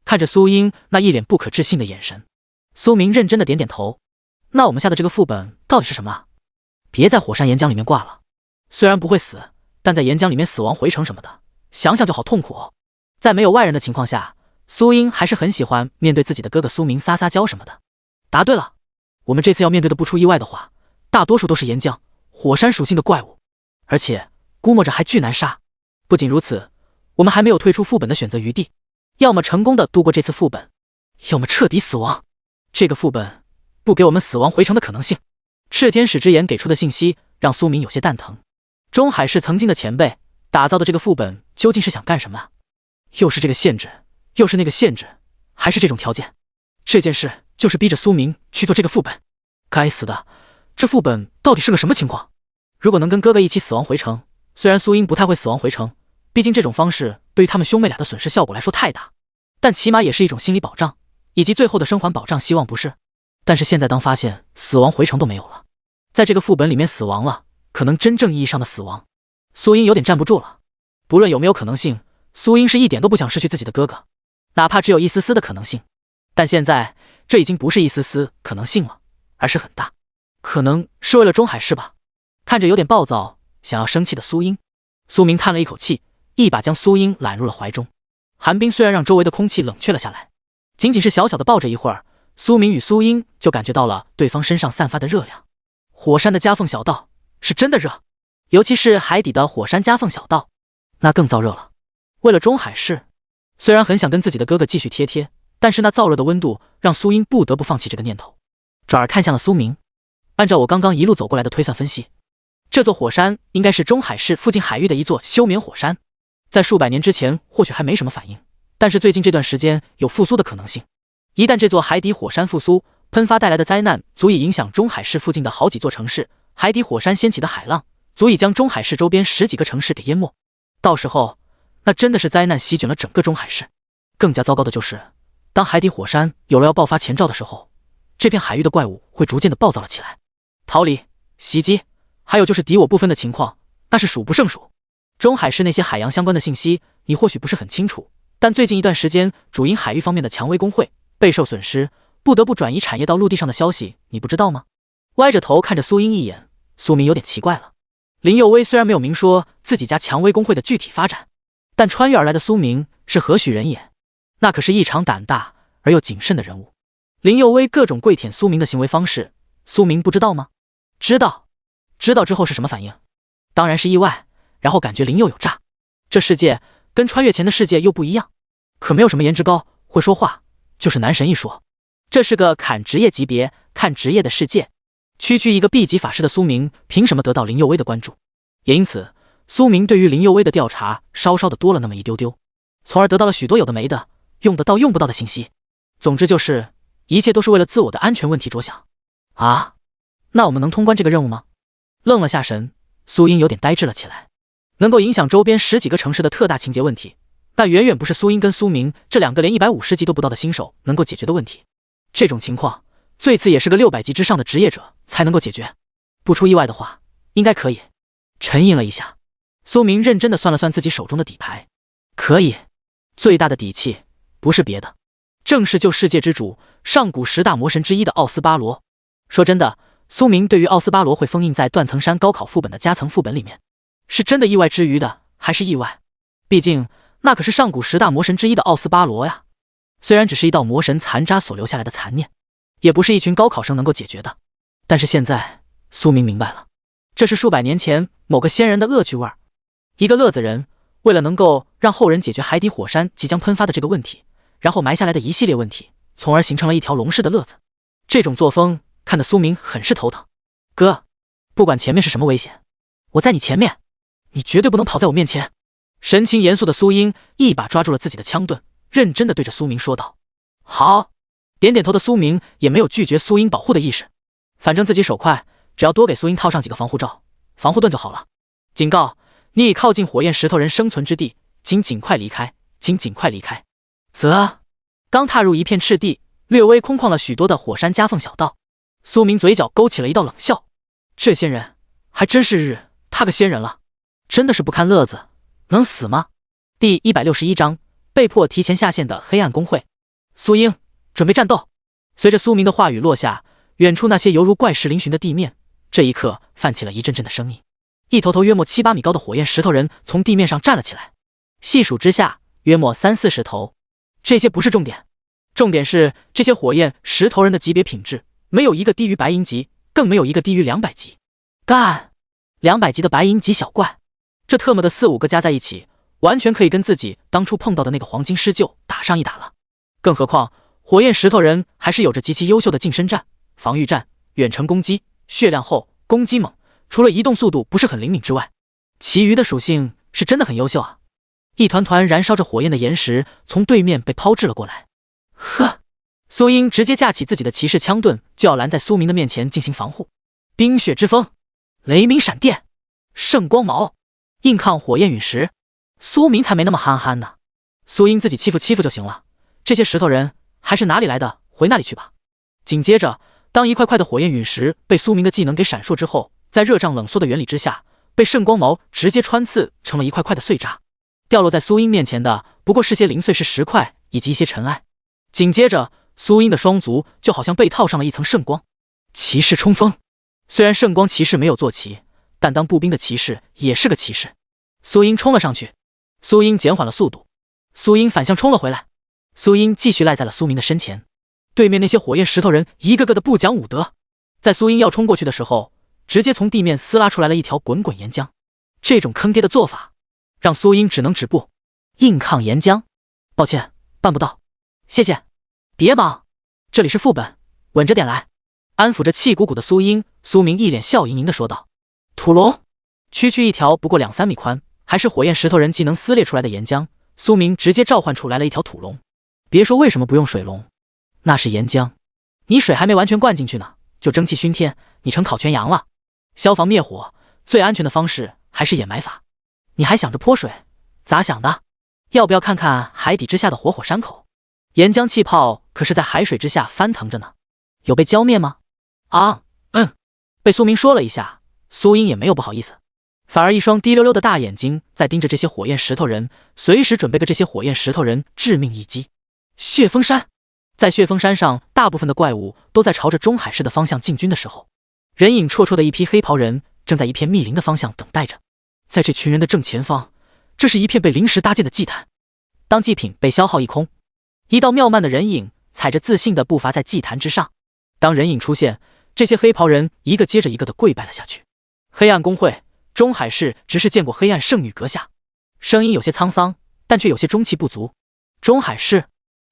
Speaker 1: 看着苏英那一脸不可置信的眼神，苏明认真的点点头。那我们下的这个副本到底是什么啊？别在火山岩浆里面挂了，虽然不会死，但在岩浆里面死亡回城什么的，想想就好痛苦哦。在没有外人的情况下，苏英还是很喜欢面对自己的哥哥苏明撒撒娇什么的。答对了，我们这次要面对的不出意外的话，大多数都是岩浆、火山属性的怪物，而且估摸着还巨难杀。不仅如此，我们还没有退出副本的选择余地，要么成功的度过这次副本，要么彻底死亡。这个副本不给我们死亡回城的可能性。炽天使之眼给出的信息让苏明有些蛋疼。中海市曾经的前辈打造的这个副本究竟是想干什么啊？又是这个限制，又是那个限制，还是这种条件？这件事就是逼着苏明去做这个副本。该死的，这副本到底是个什么情况？如果能跟哥哥一起死亡回城，虽然苏英不太会死亡回城，毕竟这种方式对于他们兄妹俩的损失效果来说太大，但起码也是一种心理保障，以及最后的生还保障，希望不是？但是现在当发现死亡回城都没有了，在这个副本里面死亡了，可能真正意义上的死亡，苏英有点站不住了。不论有没有可能性，苏英是一点都不想失去自己的哥哥，哪怕只有一丝丝的可能性。但现在这已经不是一丝丝可能性了，而是很大。可能是为了中海市吧。看着有点暴躁想要生气的苏英，苏明叹了一口气，一把将苏英揽入了怀中。寒冰虽然让周围的空气冷却了下来，仅仅是小小的抱着一会儿，苏明与苏英就感觉到了对方身上散发的热量。火山的夹缝小道是真的热，尤其是海底的火山夹缝小道，那更燥热了。为了中海市，虽然很想跟自己的哥哥继续贴贴，但是那燥热的温度让苏英不得不放弃这个念头，转而看向了苏明。按照我刚刚一路走过来的推算分析，这座火山应该是中海市附近海域的一座休眠火山，在数百年之前或许还没什么反应，但是最近这段时间有复苏的可能性。一旦这座海底火山复苏，喷发带来的灾难足以影响中海市附近的好几座城市，海底火山掀起的海浪足以将中海市周边10几个城市给淹没，到时候那真的是灾难席卷了整个中海市。更加糟糕的就是，当海底火山有了要爆发前兆的时候，这片海域的怪物会逐渐的暴躁了起来，逃离、袭击，还有就是敌我不分的情况，那是数不胜数。中海市那些海洋相关的信息你或许不是很清楚，但最近一段时间主营海域方面的蔷薇工会备受损失，不得不转移产业到陆地上的消息你不知道吗？歪着头看着苏英一眼，苏明有点奇怪了。林佑威虽然没有明说自己家蔷薇工会的具体发展，但穿越而来的苏明是何许人也？那可是异常胆大而又谨慎的人物。林佑威各种跪舔苏明的行为方式，苏明不知道吗？知道。知道之后是什么反应？当然是意外，然后感觉林佑有诈。这世界跟穿越前的世界又不一样，可没有什么颜值高、会说话，就是男神一说。这是个砍职业级别、看职业的世界。区区一个 B 级法师的苏明，凭什么得到林佑威的关注？也因此，苏明对于林佑威的调查稍稍的多了那么一丢丢，从而得到了许多有的没的、用得到用不到的信息。总之就是，一切都是为了自我的安全问题着想。啊，那我们能通关这个任务吗？愣了下神，苏英有点呆滞了起来。能够影响周边10几个城市的特大情节问题，那远远不是苏英跟苏明这两个连150级都不到的新手能够解决的问题。这种情况，最次也是个600级之上的职业者才能够解决。不出意外的话，应该可以。沉吟了一下，苏明认真的算了算自己手中的底牌，可以。最大的底气不是别的，正是救世界之主、上古10大魔神之一的奥斯巴罗。说真的，苏明对于奥斯巴罗会封印在断层山高考副本的加层副本里面，是真的意外之余的，还是意外？毕竟那可是上古10大魔神之一的奥斯巴罗呀。虽然只是一道魔神残渣所留下来的残念，也不是一群高考生能够解决的，但是现在苏明明白了，这是数百年前某个仙人的恶趣味。一个乐子人为了能够让后人解决海底火山即将喷发的这个问题，然后埋下来的一系列问题，从而形成了一条龙式的乐子。这种作风看得苏明很是头疼。哥，不管前面是什么危险，我在你前面，你绝对不能跑在我面前。神情严肃的苏英一把抓住了自己的枪盾，认真的对着苏明说道：好。点点头的苏明也没有拒绝苏英保护的意识，反正自己手快，只要多给苏英套上几个防护罩、防护盾就好了。警告，你已靠近火焰石头人生存之地，请尽快离开，请尽快离开。刚踏入一片赤地，略微空旷了许多的火山夹缝小道，苏明嘴角勾起了一道冷笑。这仙人还真是他个仙人了，真的是不堪乐子，能死吗？第161章，被迫提前下线的黑暗公会。苏英，准备战斗。随着苏明的话语落下，远处那些犹如怪石嶙峋的地面，这一刻泛起了一阵阵的声音。一头头约莫7、8米高的火焰石头人从地面上站了起来，细数之下，约莫30、40头。这些不是重点，重点是这些火焰石头人的级别品质，没有一个低于白银级，更没有一个低于200级。干！200级的白银级小怪，这特么的4、5个加在一起，完全可以跟自己当初碰到的那个黄金狮鹫打上一打了。更何况火焰石头人还是有着极其优秀的近身战、防御战、远程攻击、血量厚、攻击猛，除了移动速度不是很灵敏之外，其余的属性是真的很优秀啊。一团团燃烧着火焰的岩石从对面被抛掷了过来。呵，苏英直接架起自己的骑士枪盾，就要拦在苏明的面前进行防护。冰雪之风、雷鸣闪电、圣光矛、硬抗火焰陨石，苏明才没那么憨憨呢。苏英自己欺负欺负就行了，这些石头人还是哪里来的回那里去吧。紧接着，当一块块的火焰陨石被苏明的技能给闪烁之后，在热胀冷缩的原理之下，被圣光矛直接穿刺成了一块块的碎渣。掉落在苏英面前的不过是些零碎石块以及一些尘埃。紧接着，苏英的双足就好像被套上了一层圣光。骑士冲锋，虽然圣光骑士没有坐骑，但当步兵的骑士也是个骑士。苏英冲了上去，苏英减缓了速度，苏英反向冲了回来，苏英继续赖在了苏明的身前。对面那些火焰石头人一个个的不讲武德，在苏英要冲过去的时候，直接从地面撕拉出来了一条滚滚岩浆。这种坑爹的做法让苏英只能止步。硬抗岩浆，抱歉，办不到，谢谢。别忙，这里是副本，稳着点来。安抚着气鼓鼓的苏英，苏明一脸笑盈盈地说道。土龙，区区一条不过2、3米宽，还是火焰石头人技能撕裂出来的岩浆，苏明直接召唤出来了一条土龙。别说为什么不用水龙，那是岩浆，你水还没完全灌进去呢，就蒸汽熏天，你成烤全羊了。消防灭火最安全的方式还是掩埋法，你还想着泼水，咋想的？要不要看看海底之下的活火山口？岩浆气泡可是在海水之下翻腾着呢，有被浇灭吗？啊，被苏明说了一下，苏英也没有不好意思，反而一双滴溜溜的大眼睛在盯着这些火焰石头人，随时准备给这些火焰石头人致命一击。血峰山，在血峰山上，大部分的怪物都在朝着中海市的方向进军的时候，人影绰绰的一批黑袍人正在一片密林的方向等待着。在这群人的正前方，这是一片被临时搭建的祭坛。当祭品被消耗一空，一道妙曼的人影踩着自信的步伐在祭坛之上。当人影出现，这些黑袍人一个接着一个的跪拜了下去。黑暗公会，中海市执事见过黑暗圣女阁下。声音有些沧桑，但却有些中气不足。中海市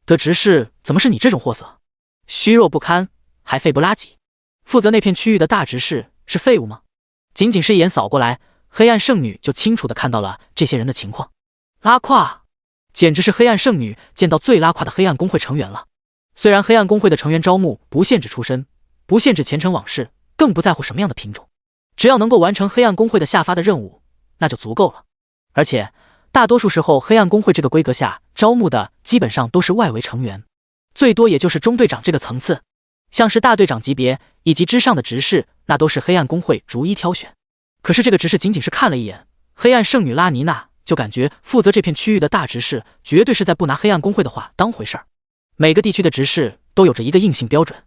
Speaker 1: 的执事怎么是你这种货色？虚弱不堪，还废不拉几。负责那片区域的大执事是废物吗？仅仅是一眼扫过来，黑暗圣女就清楚地看到了这些人的情况。拉胯，简直是黑暗圣女见到最拉胯的黑暗公会成员了。虽然黑暗公会的成员招募不限制出身，不限制前尘往事，更不在乎什么样的品种，只要能够完成黑暗公会的下发的任务，那就足够了。而且大多数时候，黑暗公会这个规格下招募的基本上都是外围成员，最多也就是中队长这个层次。像是大队长级别以及之上的执事，那都是黑暗公会逐一挑选。可是这个执事仅仅是看了一眼黑暗圣女拉尼娜，就感觉负责这片区域的大执事绝对是在不拿黑暗公会的话当回事儿。每个地区的执事都有着一个硬性标准，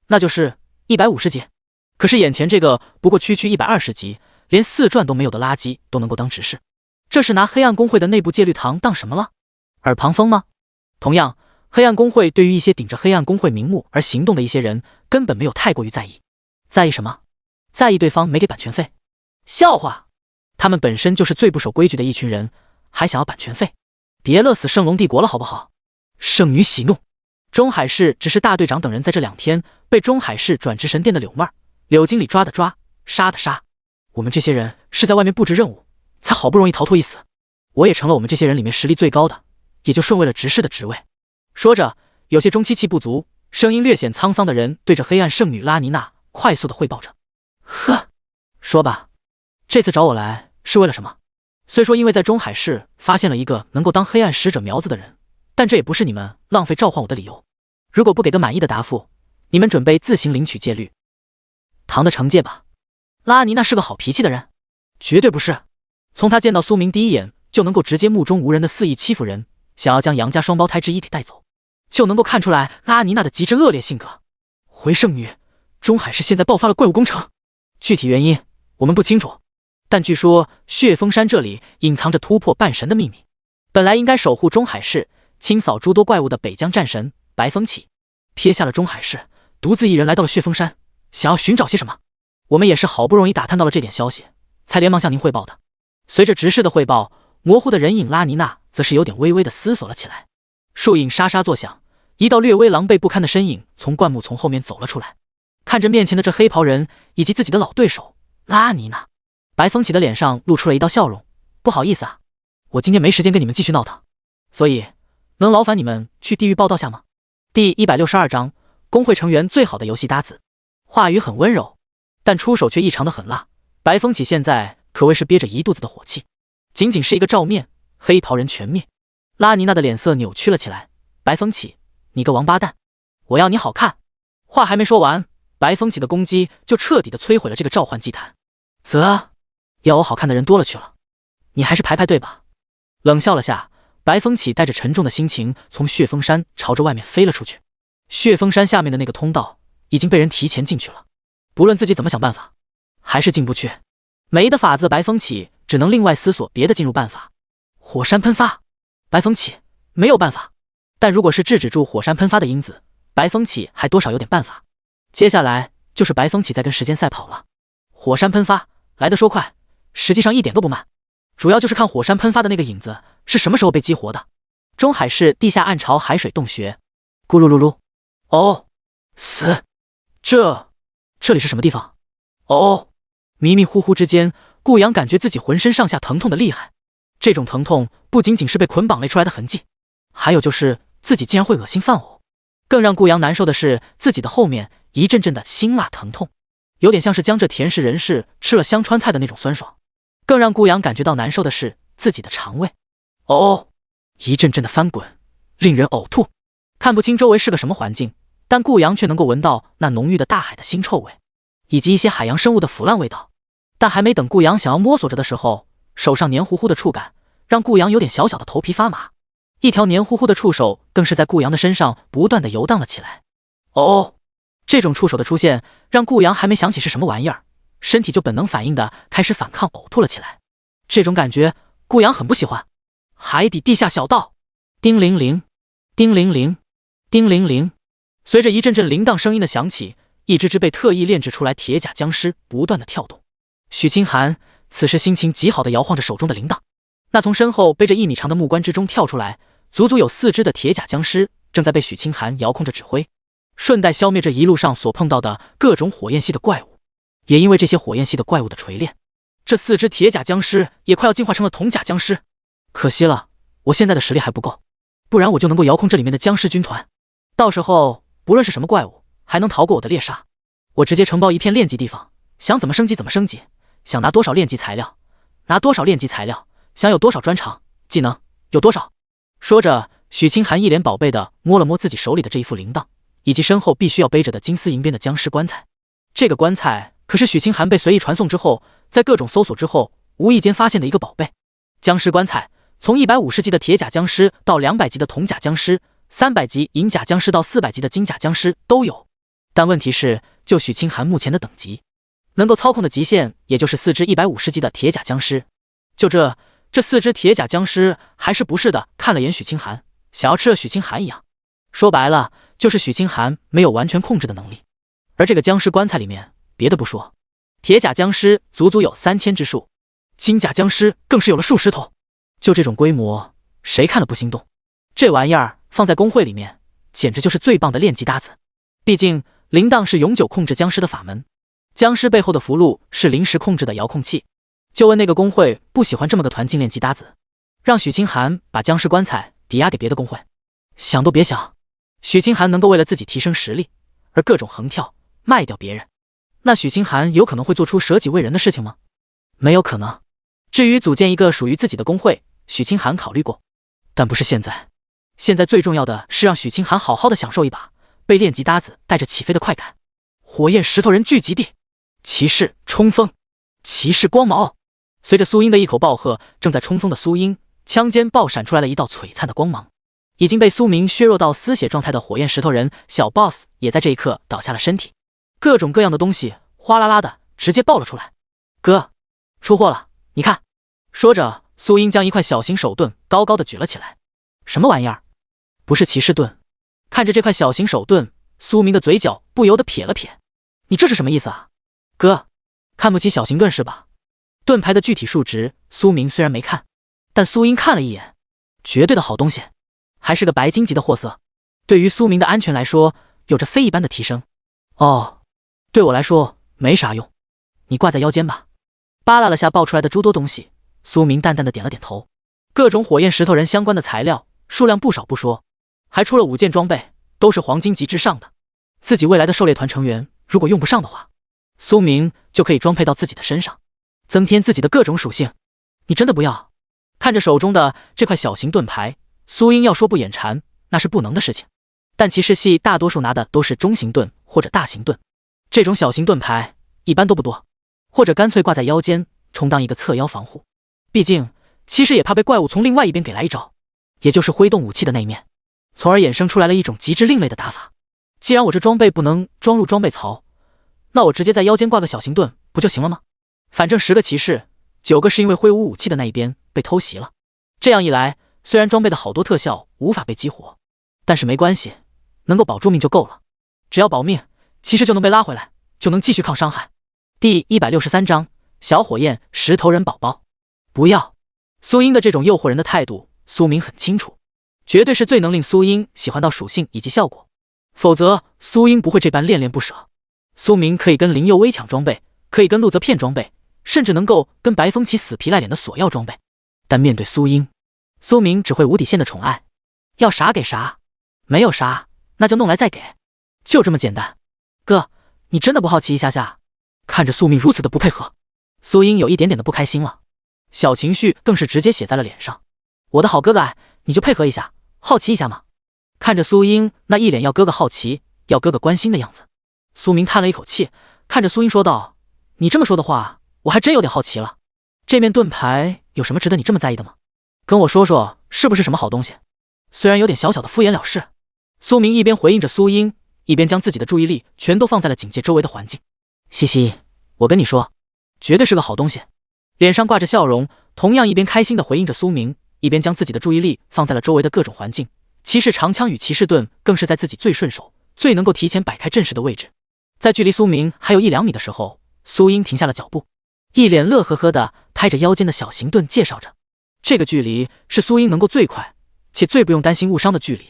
Speaker 1: 那就是150级。可是眼前这个不过区120级，连4转都没有的垃圾都能够当执事，这是拿黑暗公会的内部戒律堂当什么了？耳旁风吗？同样，黑暗公会对于一些顶着黑暗公会名目而行动的一些人，根本没有太过于在意。在意什么？在意对方没给版权费？笑话！他们本身就是最不守规矩的一群人，还想要版权费？别乐死圣龙帝国了好不好？圣女喜怒！中海市只是大队长等人在这2天被中海市转职神殿的柳妹儿、柳经理抓的抓，杀的杀。我们这些人是在外面布置任务，才好不容易逃脱一死。我也成了我们这些人里面实力最高的，也就顺位了执事的职位。说着，有些中期气不足，声音略显沧桑的人对着黑暗圣女拉尼娜快速的汇报着。呵，说吧，这次找我来是为了什么？虽说因为在中海市发现了一个能够当黑暗使者苗子的人，但这也不是你们浪费召唤我的理由。如果不给个满意的答复，你们准备自行领取戒律，唐的惩戒吧。拉尼娜是个好脾气的人，绝对不是。从他见到苏明第一眼就能够直接目中无人的肆意欺负人，想要将杨家双胞胎之一给带走，就能够看出来拉尼娜的极致恶劣性格。回圣女，中海市现在爆发了怪物工程，具体原因我们不清楚，但据说血峰山这里隐藏着突破半神的秘密。本来应该守护中海市、清扫诸多怪物的北疆战神白风起，撇下了中海市，独自一人来到了血峰山，想要寻找些什么。我们也是好不容易打探到了这点消息，才连忙向您汇报的。随着执事的汇报，模糊的人影拉尼娜则是有点微微的思索了起来。树影沙沙作响，一道略微狼狈不堪的身影从灌木丛后面走了出来，看着面前的这黑袍人以及自己的老对手拉尼娜，白风起的脸上露出了一道笑容。不好意思啊，我今天没时间跟你们继续闹腾，所以能劳烦你们去地狱报道下吗？第162章，工会成员最好的游戏搭子。话语很温柔，但出手却异常的狠辣。白风起现在可谓是憋着一肚子的火气，仅仅是一个照面，黑袍人全灭。拉尼娜的脸色扭曲了起来。白风起，你个王八蛋，我要你好看！话还没说完，白风起的攻击就彻底的摧毁了这个召唤祭坛。要我好看的人多了去了，你还是排队吧。冷笑了下，白风起带着沉重的心情从血峰山朝着外面飞了出去。血峰山下面的那个通道已经被人提前进去了，不论自己怎么想办法，还是进不去。没的法子，白风起只能另外思索别的进入办法。火山喷发，白风起没有办法，但如果是制止住火山喷发的因子，白风起还多少有点办法。接下来就是白风起在跟时间赛跑了。火山喷发来得说快，实际上一点都不慢，主要就是看火山喷发的那个影子是什么时候被激活的。中海市地下暗潮海水洞穴，咕噜噜噜。哦，死！这里是什么地方？哦，迷迷糊糊之间，顾阳感觉自己浑身上下疼痛的厉害。这种疼痛不仅仅是被捆绑勒出来的痕迹，还有就是自己竟然会恶心犯呕。更让顾阳难受的是自己的后面一阵阵的辛辣疼痛，有点像是江浙田氏人士吃了香川菜的那种酸爽。更让顾阳感觉到难受的是自己的肠胃，一阵阵的翻滚，令人呕吐。看不清周围是个什么环境，但顾阳却能够闻到那浓郁的大海的腥臭味，以及一些海洋生物的腐烂味道。但还没等顾阳想要摸索着的时候，手上黏糊糊的触感让顾阳有点小小的头皮发麻。一条黏糊糊的触手更是在顾阳的身上不断的游荡了起来。这种触手的出现让顾阳还没想起是什么玩意儿，身体就本能反应的开始反抗呕吐了起来。这种感觉顾阳很不喜欢。海底地下小道，叮铃铃，叮铃铃，叮铃铃。随着一阵阵铃铛声音的响起，一只只被特意炼制出来铁甲僵尸不断的跳动。许清寒此时心情极好的摇晃着手中的铃铛，那从身后背着1米长的木棺之中跳出来，足足有4只的铁甲僵尸正在被许清寒遥控着指挥，顺带消灭着一路上所碰到的各种火焰系的怪物。也因为这些火焰系的怪物的锤炼，这4只铁甲僵尸也快要进化成了铜甲僵尸。可惜了，我现在的实力还不够，不然我就能够遥控这里面的僵尸军团，到时候不论是什么怪物还能逃过我的猎杀。我直接承包一片炼级地方，想怎么升级怎么升级，想拿多少炼级材料拿多少炼级材料，想有多少专长技能有多少。说着，许清寒一脸宝贝的摸了摸自己手里的这一副铃铛，以及身后必须要背着的金丝银边的僵尸棺材。这个棺材可是许清寒被随意传送之后，在各种搜索之后无意间发现的一个宝贝。僵尸棺材从150级的铁甲僵尸到200级的铜甲僵尸，300级银甲僵尸到400级的金甲僵尸都有。但问题是，就许清寒目前的等级，能够操控的极限也就是4只150级的铁甲僵尸。就这4只铁甲僵尸还是不是的看了眼许清寒，想要吃了许清寒一样。说白了，就是许清寒没有完全控制的能力。而这个僵尸棺材里面，别的不说，铁甲僵尸足足有3000之数，金甲僵尸更是有了数十头。就这种规模，谁看了不心动？这玩意儿放在工会里面，简直就是最棒的炼级搭子。毕竟铃铛是永久控制僵尸的法门，僵尸背后的符箓是临时控制的遥控器，就问那个工会不喜欢这么个团竞练吉搭子，让许清寒把僵尸棺材抵押给别的工会。想都别想，许清寒能够为了自己提升实力而各种横跳卖掉别人，那许清寒有可能会做出舍己为人的事情吗？没有可能。至于组建一个属于自己的工会，许清寒考虑过，但不是现在。现在最重要的是让许清寒好好的享受一把被练级搭子带着起飞的快感。火焰石头人聚集地，骑士冲锋，骑士光芒。随着苏英的一口暴喝，正在冲锋的苏英枪尖爆闪出来了一道璀璨的光芒。已经被苏明削弱到丝血状态的火焰石头人小 boss 也在这一刻倒下了身体，各种各样的东西哗啦啦的直接爆了出来。哥，出货了，你看。说着，苏英将一块小型手盾高高的举了起来。什么玩意儿？不是骑士盾。看着这块小型手盾，苏明的嘴角不由得撇了撇。你这是什么意思啊？哥，看不起小型盾是吧？盾牌的具体数值，苏明虽然没看，但苏英看了一眼，绝对的好东西，还是个白金级的货色，对于苏明的安全来说，有着非一般的提升。哦，对我来说没啥用，你挂在腰间吧。扒拉了下爆出来的诸多东西，苏明淡淡的点了点头。各种火焰石头人相关的材料数量不少不说，还出了5件装备，都是黄金级之上的。自己未来的狩猎团成员如果用不上的话，苏明就可以装配到自己的身上，增添自己的各种属性。你真的不要？看着手中的这块小型盾牌，苏英要说不眼馋那是不能的事情。但骑士系大多数拿的都是中型盾或者大型盾，这种小型盾牌一般都不多，或者干脆挂在腰间充当一个侧腰防护。毕竟骑士也怕被怪物从另外一边给来一招，也就是挥动武器的那一面，从而衍生出来了一种极致另类的打法。既然我这装备不能装入装备槽，那我直接在腰间挂个小型盾不就行了吗？反正10个骑士9个是因为挥舞武器的那一边被偷袭了，这样一来，虽然装备的好多特效无法被激活，但是没关系，能够保住命就够了。只要保命，骑士就能被拉回来，就能继续抗伤害。第163章小火焰石头人宝宝。不要！苏英的这种诱惑人的态度，苏明很清楚，绝对是最能令苏英喜欢到属性以及效果，否则苏英不会这般恋恋不舍。苏明可以跟林佑威抢装备，可以跟陆泽骗装备，甚至能够跟白风起死皮赖脸的索要装备，但面对苏英，苏明只会无底线的宠爱，要啥给啥，没有啥那就弄来再给，就这么简单。哥，你真的不好奇一下下？看着苏明如此的不配合，苏英有一点点的不开心了，小情绪更是直接写在了脸上。我的好哥哥，你就配合一下，好奇一下嘛。看着苏英那一脸要哥哥好奇要哥哥关心的样子，苏明叹了一口气，看着苏英说道，你这么说的话，我还真有点好奇了。这面盾牌有什么值得你这么在意的吗？跟我说说是不是什么好东西？虽然有点小小的敷衍了事，苏明一边回应着苏英，一边将自己的注意力全都放在了警戒周围的环境。嘻嘻，我跟你说，绝对是个好东西。脸上挂着笑容，同样一边开心地回应着苏明，一边将自己的注意力放在了周围的各种环境。骑士长枪与骑士盾更是在自己最顺手、最能够提前摆开阵势的位置。在距离苏明还有1-2米的时候，苏英停下了脚步，一脸乐呵呵地拍着腰间的小型盾介绍着，这个距离是苏英能够最快且最不用担心误伤的距离。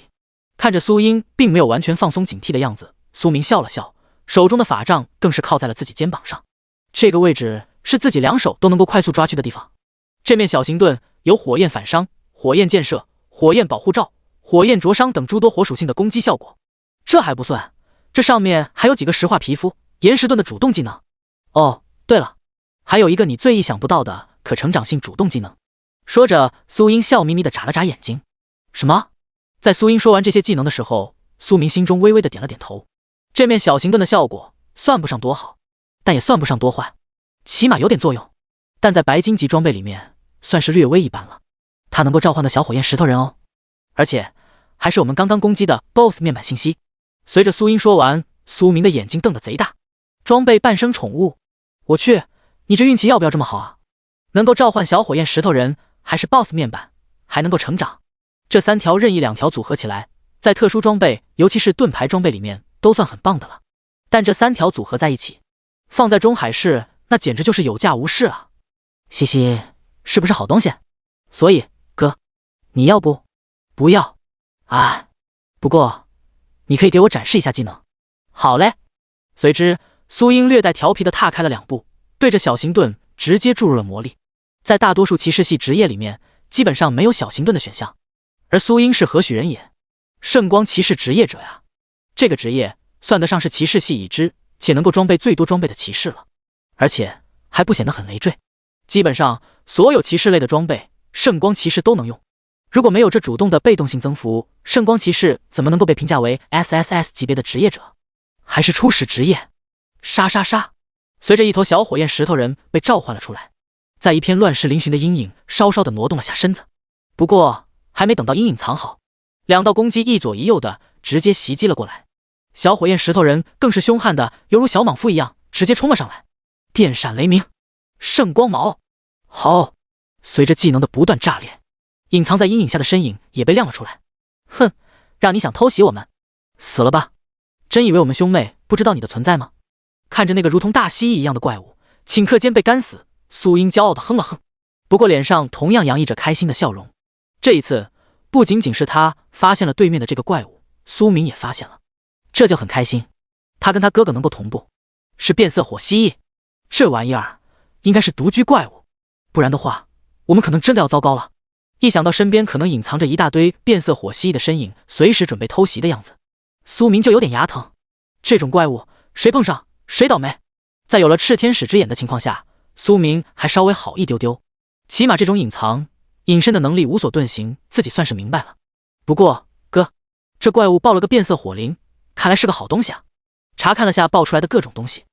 Speaker 1: 看着苏英并没有完全放松警惕的样子，苏明笑了笑，手中的法杖更是靠在了自己肩膀上。这个位置是自己2手都能够快速抓去的地方。这面小型盾有火焰反伤、火焰溅射、火焰保护罩、火焰灼伤等诸多火属性的攻击效果。这还不算，这上面还有几个石化皮肤、岩石盾的主动技能。哦，对了，还有一个你最意想不到的可成长性主动技能。说着，苏英笑眯眯地眨了眨眼睛。什么？在苏英说完这些技能的时候，苏明心中微微地点了点头。这面小型盾的效果算不上多好，但也算不上多坏，起码有点作用。但在白金级装备里面算是略微一般了。它能够召唤的小火焰石头人哦，而且还是我们刚刚攻击的 BOSS 面板信息。随着苏英说完，苏明的眼睛瞪得贼大。装备半生宠物，我去，你这运气要不要这么好啊？能够召唤小火焰石头人，还是 BOSS 面板，还能够成长。这3条任意2条组合起来，在特殊装备，尤其是盾牌装备里面都算很棒的了。但这3条组合在一起，放在中海市，那简直就是有价无市啊！嘻嘻，是不是好东西？所以，哥，你要不？不要？哎，不过，你可以给我展示一下技能。好嘞。随之，苏英略带调皮地踏开了2步，对着小型盾直接注入了魔力。在大多数骑士系职业里面，基本上没有小型盾的选项，而苏英是何许人也？圣光骑士职业者呀！这个职业算得上是骑士系已知且能够装备最多装备的骑士了，而且还不显得很累赘。基本上所有骑士类的装备，圣光骑士都能用。如果没有这主动的被动性增幅，圣光骑士怎么能够被评价为 SSS 级别的职业者？还是初始职业？杀杀杀！随着一头小火焰石头人被召唤了出来，在一片乱石嶙峋的阴影稍稍的挪动了下身子。不过还没等到阴影藏好，2道攻击一左一右的直接袭击了过来。小火焰石头人更是凶悍的犹如小莽夫一样直接冲了上来。电闪雷鸣，圣光矛！好！随着技能的不断炸裂，隐藏在阴影下的身影也被亮了出来。哼，让你想偷袭我们，死了吧！真以为我们兄妹不知道你的存在吗？看着那个如同大蜥蜴一样的怪物，顷刻间被干死，苏英骄傲的哼了哼，不过脸上同样洋溢着开心的笑容。这一次不仅仅是他发现了对面的这个怪物，苏明也发现了，这就很开心。他跟他哥哥能够同步，是变色火蜥蜴，这玩意儿应该是独居怪物，不然的话我们可能真的要糟糕了。一想到身边可能隐藏着一大堆变色火蜥蜴的身影，随时准备偷袭的样子，苏明就有点牙疼。这种怪物谁碰上谁倒霉。在有了炽天使之眼的情况下，苏明还稍微好一丢丢，起码这种隐藏隐身的能力无所遁形，自己算是明白了。不过哥，这怪物爆了个变色火灵，看来是个好东西啊。查看了下爆出来的各种东西，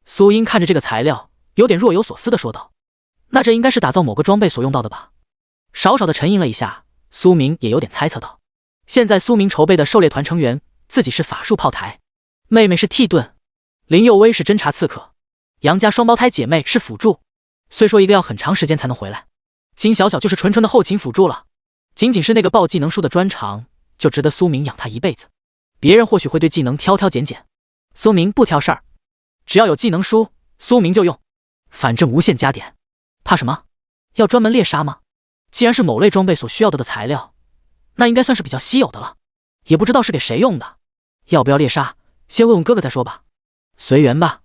Speaker 1: 苏英看着这个材料有点若有所思地说道，那这应该是打造某个装备所用到的吧。少少的沉吟了一下，苏明也有点猜测到，现在苏明筹备的狩猎团成员，自己是法术炮台，妹妹是替盾，林佑威是侦察刺客，杨家双胞胎姐妹是辅助，虽说一个要很长时间才能回来，金小小就是纯纯的后勤辅助了。仅仅是那个爆技能书的专长，就值得苏明养他一辈子。别人或许会对技能挑挑拣拣，苏明不挑事儿，只要有技能书，苏明就用，反正无限加点，怕什么？要专门猎杀吗？既然是某类装备所需要的材料，那应该算是比较稀有的了，也不知道是给谁用的。要不要猎杀？先问问哥哥再说吧。随缘吧，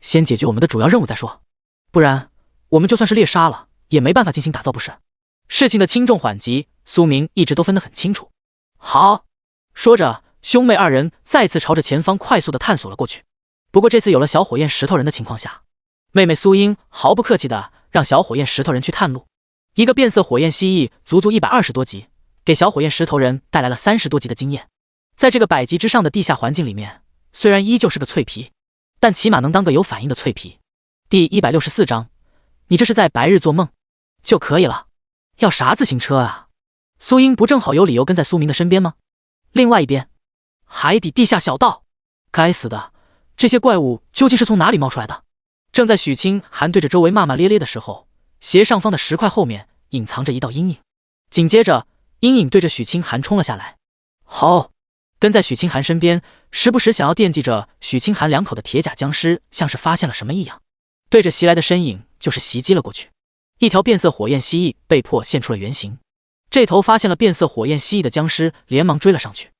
Speaker 1: 先解决我们的主要任务再说，不然我们就算是猎杀了，也没办法进行打造不是？事情的轻重缓急，苏明一直都分得很清楚。好，说着，兄妹2人再次朝着前方快速地探索了过去。不过这次有了小火焰石头人的情况下，妹妹苏英毫不客气地让小火焰石头人去探路。一个变色火焰蜥蜴足足120多级，给小火焰石头人带来了30多级的经验。在这个100级之上的地下环境里面，虽然依旧是个脆皮，但起码能当个有反应的脆皮。第164章，你这是在白日做梦就可以了，要啥自行车啊？苏英不正好有理由跟在苏明的身边吗？另外一边，海底地下小道，该死的，这些怪物究竟是从哪里冒出来的？正在许清寒对着周围骂骂咧咧的时候，斜上方的石块后面隐藏着一道阴影，紧接着阴影对着许清寒冲了下来。好，跟在许清寒身边，时不时想要惦记着许清寒2口的铁甲僵尸像是发现了什么异样，对着袭来的身影就是袭击了过去。一条变色火焰蜥蜴被迫现出了原形，这头发现了变色火焰蜥蜴的僵尸连忙追了上去，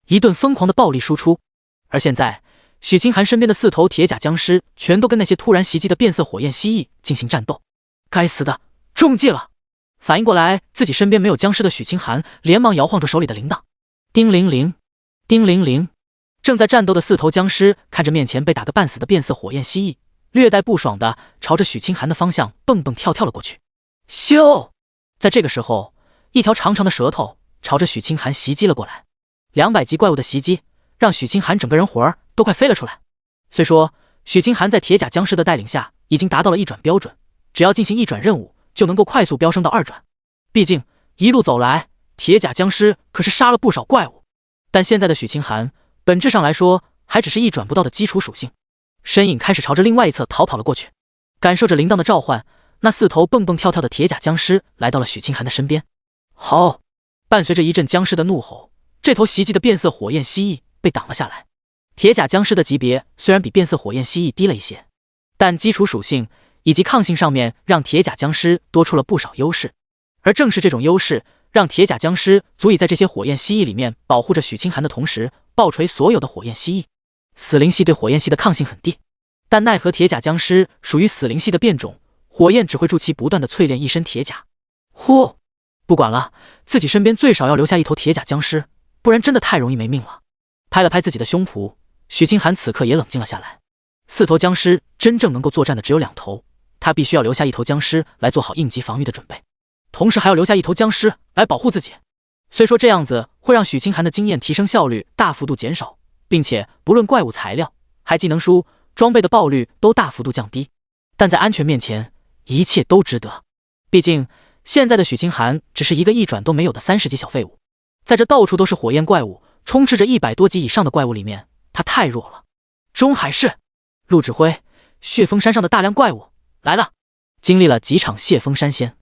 Speaker 1: 一顿疯狂的暴力输出。而现在许清寒身边的4头铁甲僵尸全都跟那些突然袭击的变色火焰蜥蜴进行战斗。该死的，中计了！反应过来自己身边没有僵尸的许清寒连忙摇晃着手里的铃铛，叮铃铃，叮铃铃。正在战斗的4头僵尸看着面前被打个半死的变色火焰蜥蜴，略带不爽的朝着许清寒的方向蹦蹦跳跳了过去。咻！在这个时候，一条长长的舌头朝着许清寒袭击了过来。200级怪物的袭击让许清寒整个人魂儿都快飞了出来。虽说许清寒在铁甲僵尸的带领下已经达到了1转标准，只要进行1转任务就能够快速飙升到2转，毕竟一路走来铁甲僵尸可是杀了不少怪物。但现在的许清寒本质上来说还只是1转不到的基础属性，身影开始朝着另外一侧逃跑了过去。感受着铃铛的召唤，那4头蹦蹦跳跳的铁甲僵尸来到了许清寒的身边。好！伴随着一阵僵尸的怒吼，这头袭击的变色火焰蜥蜴被挡了下来。铁甲僵尸的级别虽然比变色火焰蜥蜴低了一些，但基础属性以及抗性上面让铁甲僵尸多出了不少优势。而正是这种优势，让铁甲僵尸足以在这些火焰蜥蜴里面保护着许清寒的同时，爆锤所有的火焰蜥蜴。死灵系对火焰系的抗性很低，但奈何铁甲僵尸属于死灵系的变种，火焰只会助其不断的淬炼一身铁甲。呼，不管了，自己身边最少要留下一头铁甲僵尸，不然真的太容易没命了。拍了拍自己的胸脯，许清寒此刻也冷静了下来。4头僵尸真正能够作战的只有2头，他必须要留下1头僵尸来做好应急防御的准备，同时还要留下1头僵尸来保护自己。虽说这样子会让许清寒的经验提升效率大幅度减少，并且不论怪物材料、还技能书、装备的爆率都大幅度降低，但在安全面前，一切都值得。毕竟现在的许清寒只是一个1转都没有的30级小废物，在这到处都是火焰怪物，充斥着100多级以上的怪物里面，他太弱了。中海市，陆指挥，血峰山上的大量怪物来了。经历了几场血峰山仙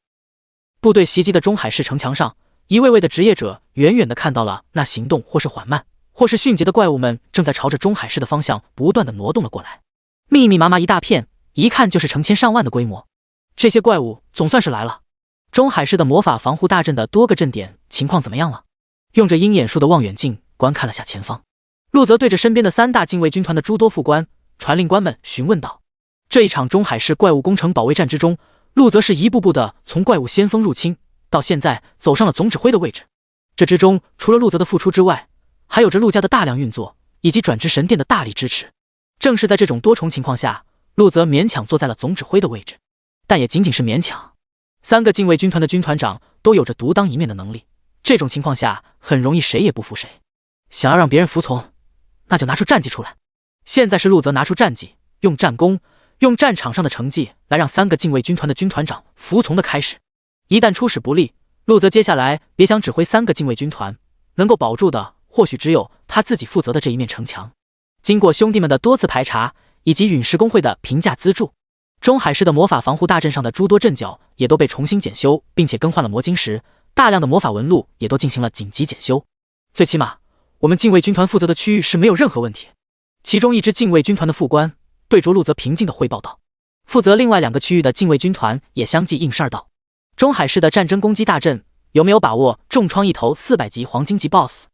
Speaker 1: 部队袭击的中海市城墙上，一位位的职业者远远的看到了那行动或是缓慢或是迅捷的怪物们正在朝着中海市的方向不断的挪动了过来，密密麻麻一大片，一看就是成千上万的规模。这些怪物总算是来了。中海市的魔法防护大阵的多个阵点情况怎么样了？用着鹰眼术的望远镜观看了下前方，陆泽对着身边的3大禁卫军团的诸多副官、传令官们询问道。这一场中海市怪物工程保卫战之中，陆泽是一步步的从怪物先锋入侵，到现在走上了总指挥的位置。这之中除了陆泽的付出之外，还有着陆家的大量运作以及转职神殿的大力支持。正是在这种多重情况下，陆泽勉强坐在了总指挥的位置，但也仅仅是勉强。3个禁卫军团的军团长都有着独当一面的能力，这种情况下很容易谁也不服谁。想要让别人服从，那就拿出战绩出来。现在是陆泽拿出战绩，用战功，用战场上的成绩来让3个禁卫军团的军团长服从的开始。一旦出使不利，陆泽接下来别想指挥3个禁卫军团，能够保住的或许只有他自己负责的这一面城墙。经过兄弟们的多次排查以及陨石工会的评价资助，中海市的魔法防护大阵上的诸多阵脚也都被重新检修，并且更换了魔晶石，大量的魔法纹路也都进行了紧急检修。最起码我们禁卫军团负责的区域是没有任何问题。其中一支禁卫军团的副官对着陆泽平静地汇报道，负责另外2个区域的禁卫军团也相继应声道：中海市的战争攻击大阵有没有把握重创一头400级黄金级 BOSS？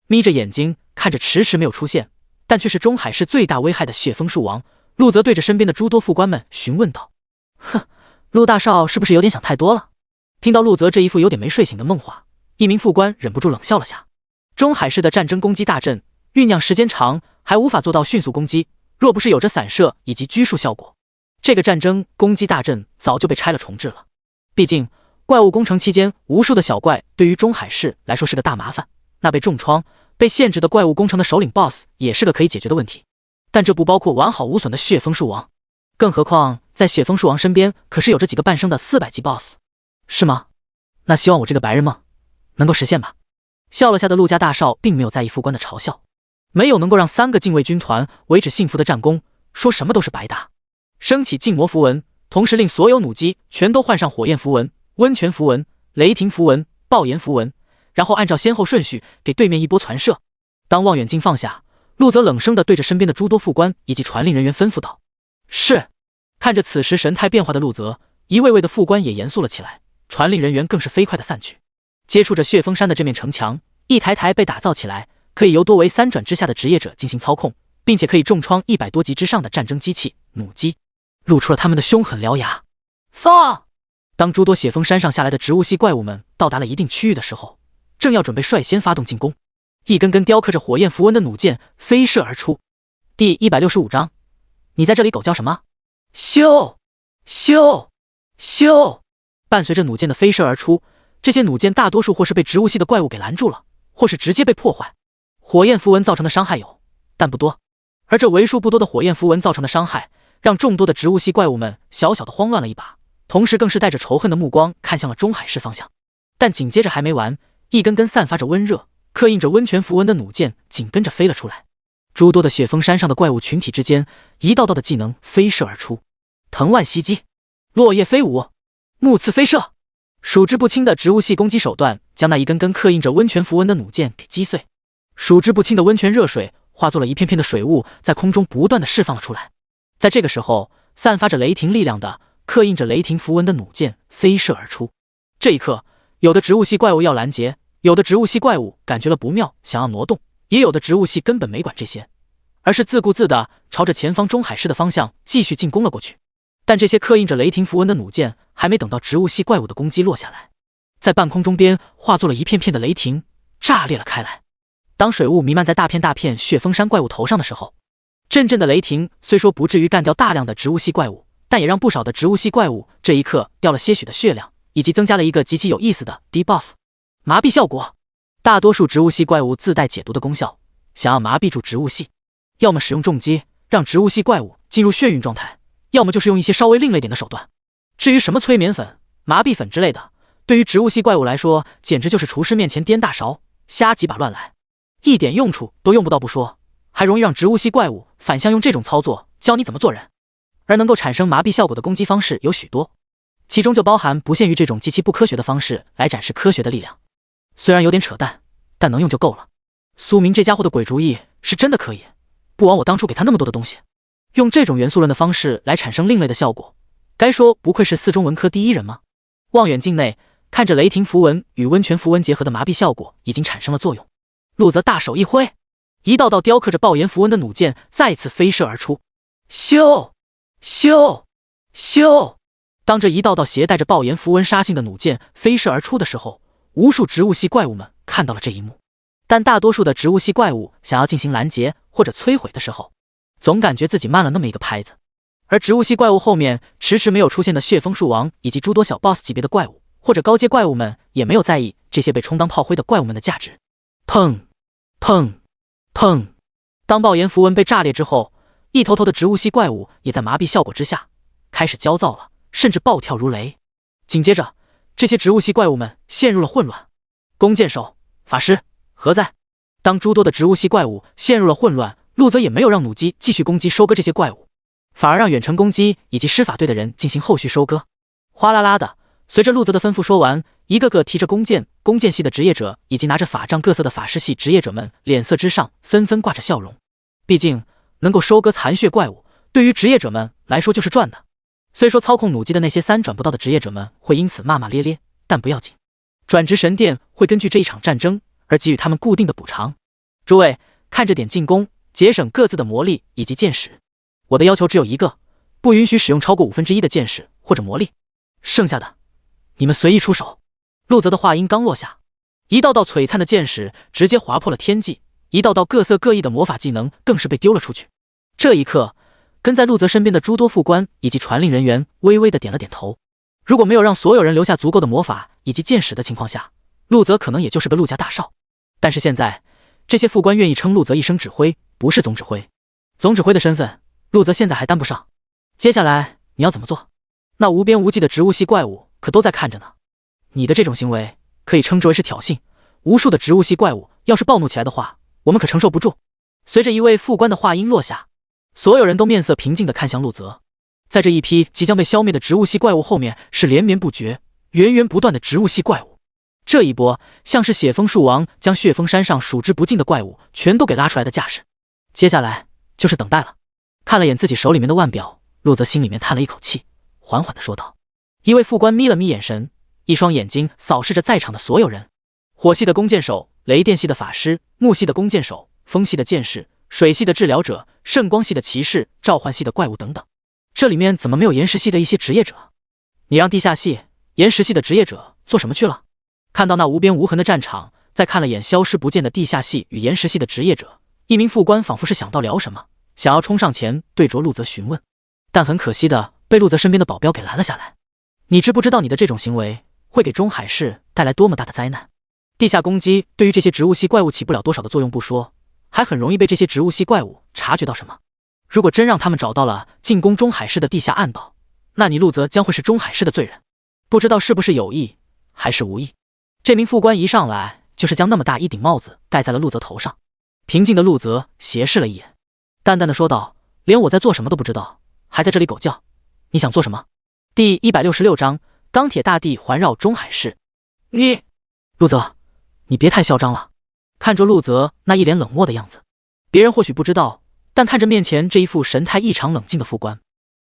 Speaker 1: 眯着眼睛看着迟迟没有出现，但却是中海市最大危害的血枫树王，陆泽对着身边的诸多副官们询问道。哼，陆大少是不是有点想太多了？听到陆泽这一副有点没睡醒的梦话，一名副官忍不住冷笑了下。中海市的战争攻击大阵酝酿时间长，还无法做到迅速攻击，若不是有着散射以及拘束效果，这个战争攻击大阵早就被拆了重置了。毕竟怪物工程期间无数的小怪对于中海市来说是个大麻烦，那被重创被限制的怪物工程的首领 BOSS 也是个可以解决的问题，但这不包括完好无损的血枫树王。更何况在血枫树王身边可是有着几个半生的400级 BOSS， 是吗？那希望我这个白日梦能够实现吧。笑了下的陆家大少并没有在意副官的嘲笑，没有能够让3个禁卫军团维持幸福的战功，说什么都是白搭。升起禁魔符文，同时令所有弩机全都换上火焰符文、温泉符文、雷霆符文、爆炎符文，然后按照先后顺序给对面一波传射。当望远镜放下，陆泽冷声地对着身边的诸多副官以及传令人员吩咐道：是。看着此时神态变化的陆泽，一位位的副官也严肃了起来，传令人员更是飞快地散去。接触着血峰山的这面城墙，一台台被打造起来，可以由多为3转之下的职业者进行操控，并且可以重创100多级之上的战争机器弩机，露出了他们的凶狠獠牙。放！当诸多血峰山上下来的植物系怪物们到达了一定区域的时候，正要准备率先发动进攻，一根根雕刻着火焰符文的弩箭飞射而出。第165章，你在这里狗叫什么？咻咻咻！伴随着弩箭的飞射而出，这些弩箭大多数或是被植物系的怪物给拦住了，或是直接被破坏。火焰符文造成的伤害有，但不多。而这为数不多的火焰符文造成的伤害，让众多的植物系怪物们小小的慌乱了一把，同时更是带着仇恨的目光看向了中海市方向。但紧接着还没完，一根根散发着温热、刻印着温泉符文的弩箭紧跟着飞了出来。诸多的血峰山上的怪物群体之间，一道道的技能飞射而出，藤蔓袭击、落叶飞舞、木刺飞射，数之不清的植物系攻击手段将那一根根刻印着温泉符文的弩箭给击碎。数之不清的温泉热水化作了一片片的水雾，在空中不断的释放了出来。在这个时候，散发着雷霆力量的、刻印着雷霆符文的弩箭飞射而出。这一刻，有的植物系怪物要拦截，有的植物系怪物感觉了不妙，想要挪动，也有的植物系根本没管这些，而是自顾自地朝着前方中海市的方向继续进攻了过去。但这些刻印着雷霆符文的弩箭还没等到植物系怪物的攻击落下来，在半空中边化作了一片片的雷霆，炸裂了开来。当水雾弥漫在大片大片血峰山怪物头上的时候，阵阵的雷霆虽说不至于干掉大量的植物系怪物，但也让不少的植物系怪物这一刻掉了些许的血量，以及增加了一个极其有意思的 debuff 麻痹效果。大多数植物系怪物自带解毒的功效，想要麻痹住植物系，要么使用重击让植物系怪物进入眩晕状态，要么就是用一些稍微另类点的手段。至于什么催眠粉、麻痹粉之类的，对于植物系怪物来说简直就是厨师面前颠大勺，瞎几把乱来，一点用处都用不到不说，还容易让植物系怪物反向用这种操作教你怎么做人。而能够产生麻痹效果的攻击方式有许多，其中就包含不限于这种极其不科学的方式来展示科学的力量。虽然有点扯淡，但能用就够了。苏明这家伙的鬼主意是真的可以，不枉我当初给他那么多的东西。用这种元素论的方式来产生另类的效果，该说不愧是四中文科第一人吗？望远镜内看着雷霆符文与温泉符文结合的麻痹效果已经产生了作用，陆泽大手一挥，一道道雕刻着爆炎符文的弩箭再次飞射而出。咻咻咻！当这一道道携带着爆炎符文杀性的弩箭飞射而出的时候，无数植物系怪物们看到了这一幕。但大多数的植物系怪物想要进行拦截或者摧毁的时候，总感觉自己慢了那么一个拍子。而植物系怪物后面迟迟没有出现的血枫树王以及诸多小 boss 级别的怪物或者高阶怪物们也没有在意这些被充当炮灰的怪物们的价值。砰砰砰！当爆炎符文被炸裂之后，一头头的植物系怪物也在麻痹效果之下开始焦躁了，甚至暴跳如雷。紧接着，这些植物系怪物们陷入了混乱。弓箭手、法师何在？当诸多的植物系怪物陷入了混乱，陆泽也没有让弩机继续攻击收割这些怪物，反而让远程攻击以及施法队的人进行后续收割。哗啦啦的，随着陆泽的吩咐说完，一个个提着弓箭系的职业者以及拿着法杖各色的法师系职业者们脸色之上纷纷挂着笑容。毕竟能够收割残血怪物，对于职业者们来说就是赚的。虽说操控弩机的那些三转不到的职业者们会因此骂骂咧咧，但不要紧，转职神殿会根据这一场战争而给予他们固定的补偿。诸位看着点进攻，节省各自的魔力以及箭矢。我的要求只有一个，不允许使用超过1/5的箭矢或者魔力，剩下的你们随意出手。陆泽的话音刚落下，一道道璀璨的箭矢直接划破了天际，一道道各色各异的魔法技能更是被丢了出去。这一刻，跟在陆泽身边的诸多副官以及传令人员微微的点了点头。如果没有让所有人留下足够的魔法以及箭矢的情况下，陆泽可能也就是个陆家大少。但是现在，这些副官愿意称陆泽一声指挥，不是总指挥。总指挥的身份，陆泽现在还担不上。接下来你要怎么做？那无边无际的植物系怪物可都在看着呢。你的这种行为可以称之为是挑衅。无数的植物系怪物要是暴怒起来的话，我们可承受不住。随着一位副官的话音落下，所有人都面色平静地看向陆泽。在这一批即将被消灭的植物系怪物后面，是连绵不绝、源源不断的植物系怪物。这一波像是血枫树王将血峰山上数之不尽的怪物全都给拉出来的架势。接下来就是等待了。看了眼自己手里面的腕表，陆泽心里面叹了一口气，缓缓地说道。一位副官眯了眯眼神，一双眼睛扫视着在场的所有人。火系的弓箭手、雷电系的法师、木系的弓箭手、风系的剑士、水系的治疗者、圣光系的骑士、召唤系的怪物等等。这里面怎么没有岩石系的一些职业者？你让地下系、岩石系的职业者做什么去了？看到那无边无痕的战场，再看了眼消失不见的地下系与岩石系的职业者，一名副官仿佛是想到聊什么，想要冲上前对着陆泽询问，但很可惜的被陆泽身边的保镖给拦了下来。你知不知道你的这种行为会给中海市带来多么大的灾难？地下攻击对于这些植物系怪物起不了多少的作用不说，还很容易被这些植物系怪物察觉到什么。如果真让他们找到了进攻中海市的地下暗道，那你陆泽将会是中海市的罪人。不知道是不是有意还是无意。这名副官一上来就是将那么大一顶帽子盖在了陆泽头上。平静的陆泽斜视了一眼，淡淡的说道：连我在做什么都不知道，还在这里狗叫，你想做什么？第166章钢铁大地环绕中海市。陆泽，你别太嚣张了。看着陆泽那一脸冷漠的样子，别人或许不知道，但看着面前这一副神态异常冷静的副官，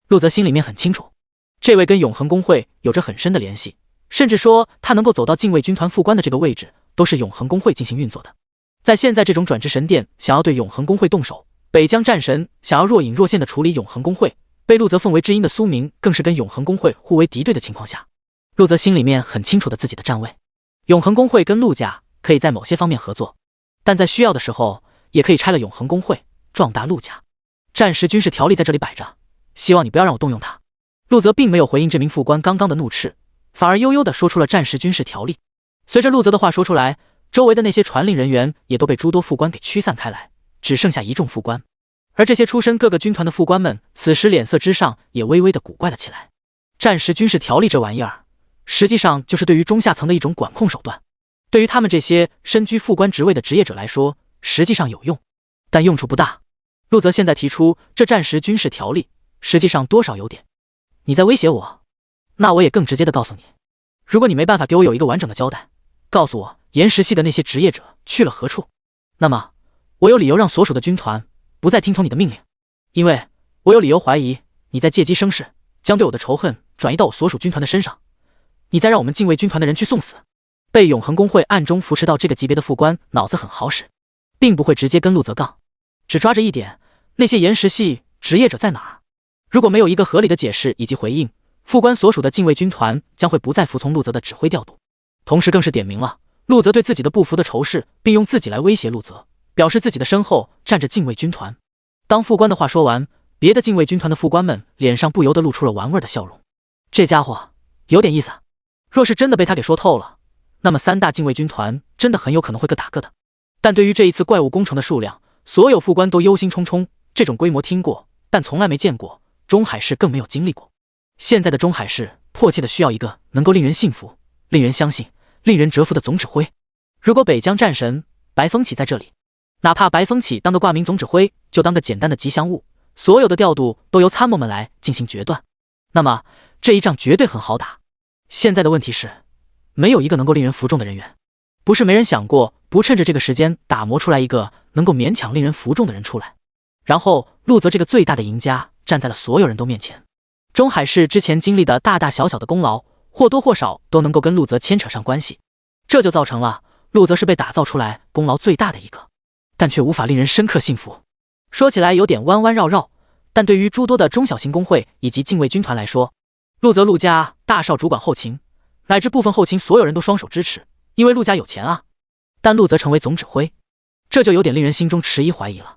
Speaker 1: 陆泽心里面很清楚，这位跟永恒公会有着很深的联系，甚至说他能够走到禁卫军团副官的这个位置，都是永恒公会进行运作的。在现在这种转职神殿想要对永恒公会动手，北疆战神想要若隐若现地处理永恒公会，被陆泽奉为知音的苏明更是跟永恒公会互为敌对的情况下，陆泽心里面很清楚的自己的站位。永恒公会跟陆家可以在某些方面合作，但在需要的时候也可以拆了永恒公会，壮大陆家。战时军事条例在这里摆着，希望你不要让我动用它。陆泽并没有回应这名副官刚刚的怒斥，反而悠悠地说出了战时军事条例。随着陆泽的话说出来，周围的那些传令人员也都被诸多副官给驱散开来，只剩下一众副官。而这些出身各个军团的副官们，此时脸色之上也微微的古怪了起来。战时军事条例这玩意儿，实际上就是对于中下层的一种管控手段。对于他们这些身居副官职位的职业者来说，实际上有用，但用处不大。陆泽现在提出这战时军事条例，实际上多少有点你在威胁我。那我也更直接的告诉你，如果你没办法给我有一个完整的交代，告诉我岩石系的那些职业者去了何处，那么我有理由让所属的军团不再听从你的命令，因为我有理由怀疑你在借机生事，将对我的仇恨转移到我所属军团的身上，你再让我们禁卫军团的人去送死。被永恒公会暗中扶持到这个级别的副官脑子很好使，并不会直接跟陆泽杠，只抓着一点，那些岩石系职业者在哪儿？如果没有一个合理的解释以及回应，副官所属的禁卫军团将会不再服从陆泽的指挥调度。同时更是点明了陆泽对自己的不服的仇视，并用自己来威胁陆泽，表示自己的身后站着禁卫军团。当副官的话说完，别的禁卫军团的副官们脸上不由得露出了玩味的笑容。这家伙有点意思，若是真的被他给说透了，那么三大禁卫军团真的很有可能会各打各的。但对于这一次怪物工程的数量，所有副官都忧心忡忡。这种规模听过，但从来没见过，中海市更没有经历过。现在的中海市迫切的需要一个能够令人信服、令人相信、令人折服的总指挥。如果北疆战神白风起在这里，哪怕白风起当个挂名总指挥，就当个简单的吉祥物，所有的调度都由参谋们来进行决断，那么这一仗绝对很好打。现在的问题是，没有一个能够令人服众的人员。不是没人想过不趁着这个时间打磨出来一个能够勉强令人服众的人出来，然后陆泽这个最大的赢家站在了所有人都面前。中海市之前经历的大大小小的功劳，或多或少都能够跟陆泽牵扯上关系，这就造成了陆泽是被打造出来功劳最大的一个，但却无法令人深刻信服。说起来有点弯弯绕绕，但对于诸多的中小型工会以及禁卫军团来说，陆泽陆家大少主管后勤，乃至部分后勤所有人都双手支持，因为陆家有钱啊。但陆泽成为总指挥，这就有点令人心中迟疑怀疑了。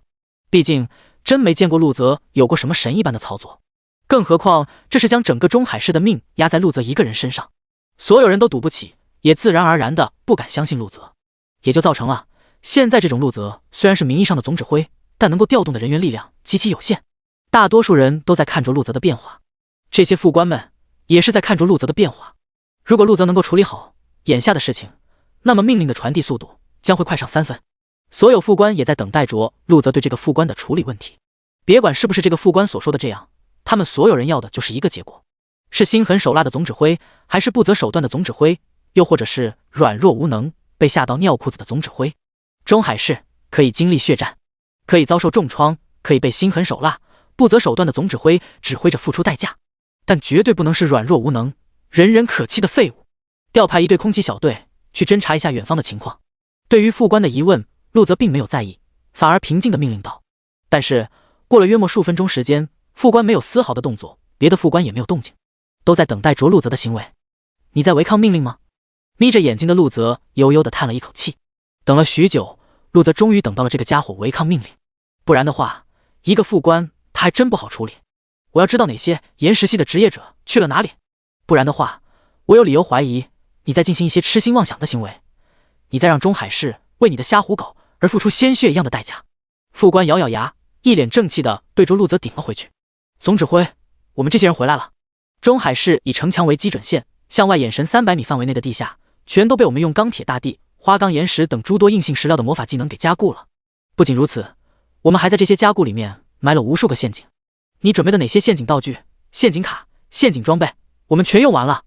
Speaker 1: 毕竟真没见过陆泽有过什么神一般的操作，更何况这是将整个中海市的命压在陆泽一个人身上，所有人都赌不起，也自然而然的不敢相信陆泽，也就造成了现在这种陆泽虽然是名义上的总指挥，但能够调动的人员力量极其有限。大多数人都在看着陆泽的变化，这些副官们也是在看着陆泽的变化。如果陆泽能够处理好眼下的事情，那么命令的传递速度将会快上3分。所有副官也在等待着陆泽对这个副官的处理问题。别管是不是这个副官所说的这样，他们所有人要的就是一个结果，是心狠手辣的总指挥，还是不择手段的总指挥，又或者是软弱无能被吓到尿裤子的总指挥。中海市可以经历血战，可以遭受重创，可以被心狠手辣不择手段的总指挥指挥着付出代价，但绝对不能是软弱无能人人可欺的废物。调派一队空骑小队去侦查一下远方的情况。对于副官的疑问，陆泽并没有在意，反而平静地命令道。但是过了约莫数分钟时间，副官没有丝毫的动作，别的副官也没有动静，都在等待着陆泽的行为。你在违抗命令吗？眯着眼睛的陆泽悠悠地叹了一口气。等了许久，陆泽终于等到了这个家伙违抗命令。不然的话，一个副官他还真不好处理。我要知道哪些岩石系的职业者去了哪里，不然的话，我有理由怀疑你在进行一些痴心妄想的行为，你在让中海市为你的瞎胡搞而付出鲜血一样的代价。副官咬咬牙，一脸正气地对着陆泽顶了回去。总指挥，我们这些人回来了。中海市以城墙为基准线，向外延伸300米范围内的地下，全都被我们用钢铁大地、花岗岩石等诸多硬性石料的魔法技能给加固了。不仅如此，我们还在这些加固里面埋了无数个陷阱。你准备的哪些陷阱道具、陷阱卡、陷阱装备，我们全用完了。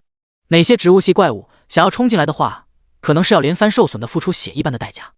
Speaker 1: 哪些植物系怪物想要冲进来的话，可能是要连番受损的付出血一般的代价。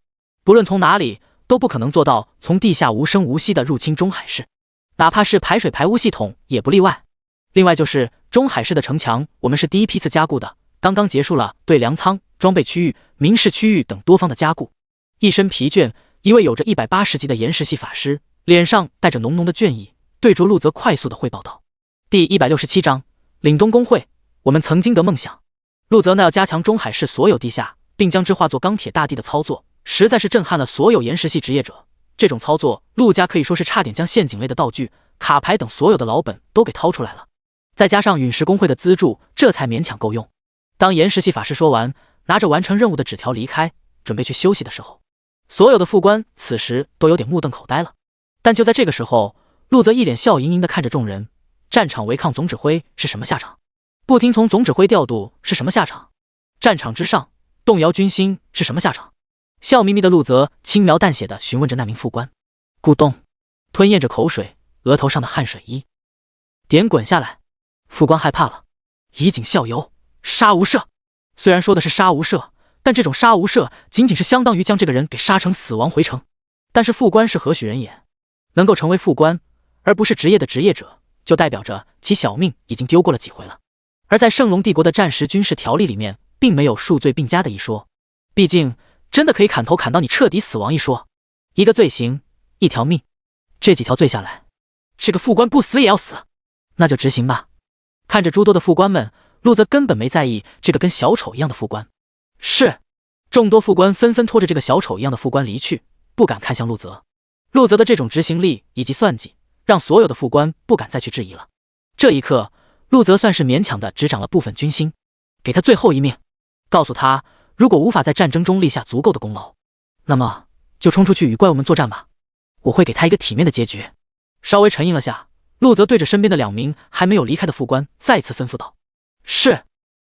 Speaker 1: 不论从哪里，都不可能做到从地下无声无息的入侵中海市，哪怕是排水排污系统也不例外。另外就是中海市的城墙，我们是第一批次加固的，刚刚结束了对粮仓、装备区域、民事区域等多方的加固。一身疲倦，一位有着180级的岩石系法师脸上带着浓浓的倦意，对着陆泽快速的汇报道。第167章，凛冬公会，我们曾经的梦想。陆泽那要加强中海市所有地下，并将之化作钢铁大地的操作，实在是震撼了所有岩石系职业者。这种操作，陆家可以说是差点将陷阱类的道具、卡牌等所有的老本都给掏出来了，再加上陨石公会的资助，这才勉强够用。当岩石系法师说完，拿着完成任务的纸条离开，准备去休息的时候，所有的副官此时都有点目瞪口呆了。但就在这个时候，陆泽一脸笑盈盈地看着众人，战场违抗总指挥是什么下场？不听从总指挥调度是什么下场？战场之上动摇军心是什么下场？笑眯眯的陆泽轻描淡写地询问着那名副官。咕咚，吞咽着口水，额头上的汗水一点滚下来。副官害怕了，以儆效尤，杀无赦。虽然说的是杀无赦，但这种杀无赦仅仅是相当于将这个人给杀成死亡回城。但是副官是何许人也？能够成为副官，而不是职业的职业者，就代表着其小命已经丢过了几回了。而在圣龙帝国的战时军事条例里面，并没有数罪并加的一说，毕竟真的可以砍头砍到你彻底死亡一说。一个罪行，一条命，这几条罪下来，这个副官不死也要死，那就执行吧。看着诸多的副官们，陆泽根本没在意这个跟小丑一样的副官。是，众多副官纷纷拖着这个小丑一样的副官离去，不敢看向陆泽。陆泽的这种执行力以及算计，让所有的副官不敢再去质疑了。这一刻，陆泽算是勉强的执掌了部分军心，给他最后一命，告诉他，如果无法在战争中立下足够的功劳，那么就冲出去与怪物们作战吧，我会给他一个体面的结局。稍微沉吟了下，陆泽对着身边的2名还没有离开的副官再次吩咐道。是。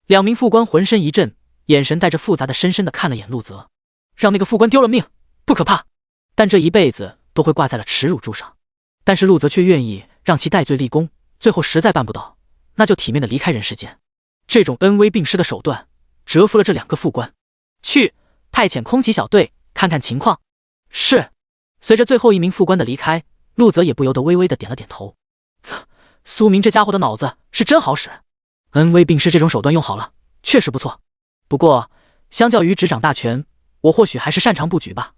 Speaker 1: 2名副官浑身一震，眼神带着复杂的深深的看了眼陆泽。让那个副官丢了命不可怕，但这一辈子都会挂在了耻辱柱上。但是陆泽却愿意让其戴罪立功，最后实在办不到，那就体面的离开人世间。这种恩威并施的手段折服了这2个副官。去派遣空骑小队看看情况。是。随着最后一名副官的离开，陆泽也不由得微微的点了点头。苏明这家伙的脑子是真好使，恩威并施这种手段用好了，确实不错。不过相较于执掌大权，我或许还是擅长布局吧。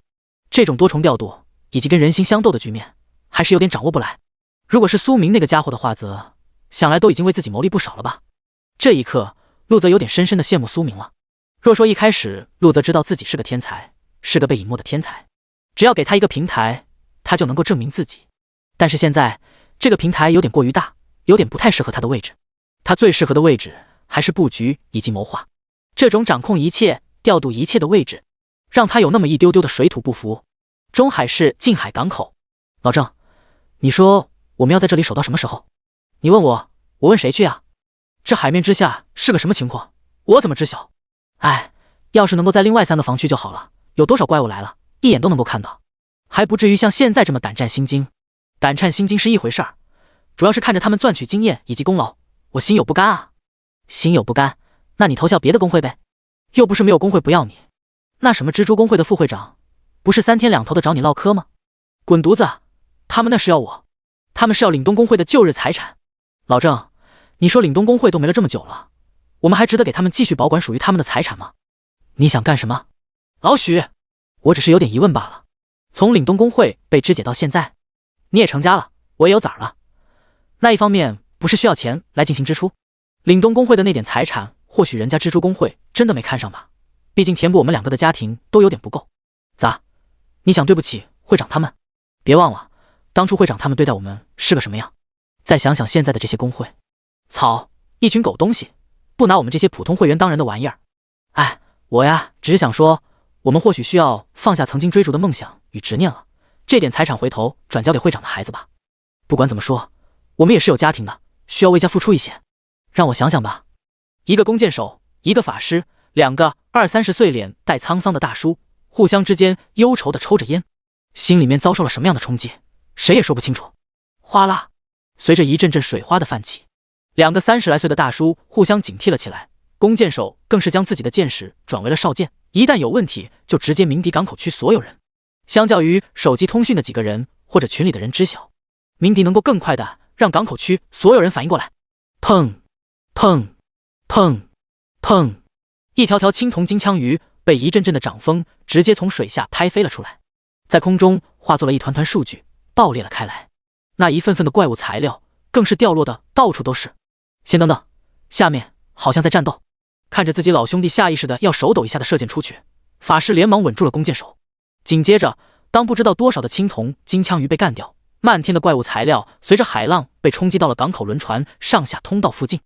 Speaker 1: 这种多重调度以及跟人心相斗的局面，还是有点掌握不来。如果是苏明那个家伙的话，则想来都已经为自己谋利不少了吧。这一刻，陆泽有点深深的羡慕苏明了。若说一开始陆泽知道自己是个天才，是个被隐没的天才，只要给他一个平台，他就能够证明自己。但是现在这个平台有点过于大，有点不太适合他的位置。他最适合的位置还是布局以及谋划，这种掌控一切、调度一切的位置，让他有那么一丢丢的水土不服。中海市近海港口，老郑，你说我们要在这里守到什么时候？你问我，我问谁去啊？这海面之下是个什么情况，我怎么知晓？哎，要是能够在另外3个防区就好了，有多少怪物来了，一眼都能够看到，还不至于像现在这么胆战心惊。胆战心惊是一回事儿，主要是看着他们赚取经验以及功劳，我心有不甘啊。心有不甘，那你投效别的工会呗，又不是没有工会不要你。那什么蜘蛛工会的副会长，不是3天2头的找你唠嗑吗？滚犊子，他们那是要我，他们是要凛冬工会的旧日财产。老郑，你说凛冬工会都没了这么久了，我们还值得给他们继续保管属于他们的财产吗？你想干什么？老许，我只是有点疑问罢了。从凛冬工会被肢解到现在，你也成家了，我也有崽儿了，那一方面不是需要钱来进行支出？凛冬工会的那点财产，或许人家蜘蛛工会真的没看上吧，毕竟填补我们2个的家庭都有点不够。咋？你想对不起会长他们？别忘了当初会长他们对待我们是个什么样，再想想现在的这些工会，操，一群狗东西，不拿我们这些普通会员当人的玩意儿。哎，我呀只是想说，我们或许需要放下曾经追逐的梦想与执念了，这点财产回头转交给会长的孩子吧。不管怎么说，我们也是有家庭的，需要为家付出一些。让我想想吧，一个弓箭手，一个法师，2个20-30岁脸带沧桑的大叔，互相之间忧愁的抽着烟，心里面遭受了什么样的冲击，谁也说不清楚。哗啦，随着一阵阵水花的泛起，2个30来岁的大叔互相警惕了起来。弓箭手更是将自己的箭矢转为了哨箭，一旦有问题就直接鸣笛港口区所有人。相较于手机通讯的几个人或者群里的人知晓，鸣笛能够更快的让港口区所有人反应过来。砰砰砰砰，一条条青铜金枪鱼被一阵阵的掌风直接从水下拍飞了出来，在空中化作了一团团数据，爆裂了开来，那一份份的怪物材料更是掉落的到处都是。先等等，下面好像在战斗。看着自己老兄弟下意识的要手抖一下的射箭出去，法师连忙稳住了弓箭手。紧接着，当不知道多少的青铜金枪鱼被干掉，漫天的怪物材料随着海浪被冲击到了港口轮船上下通道附近，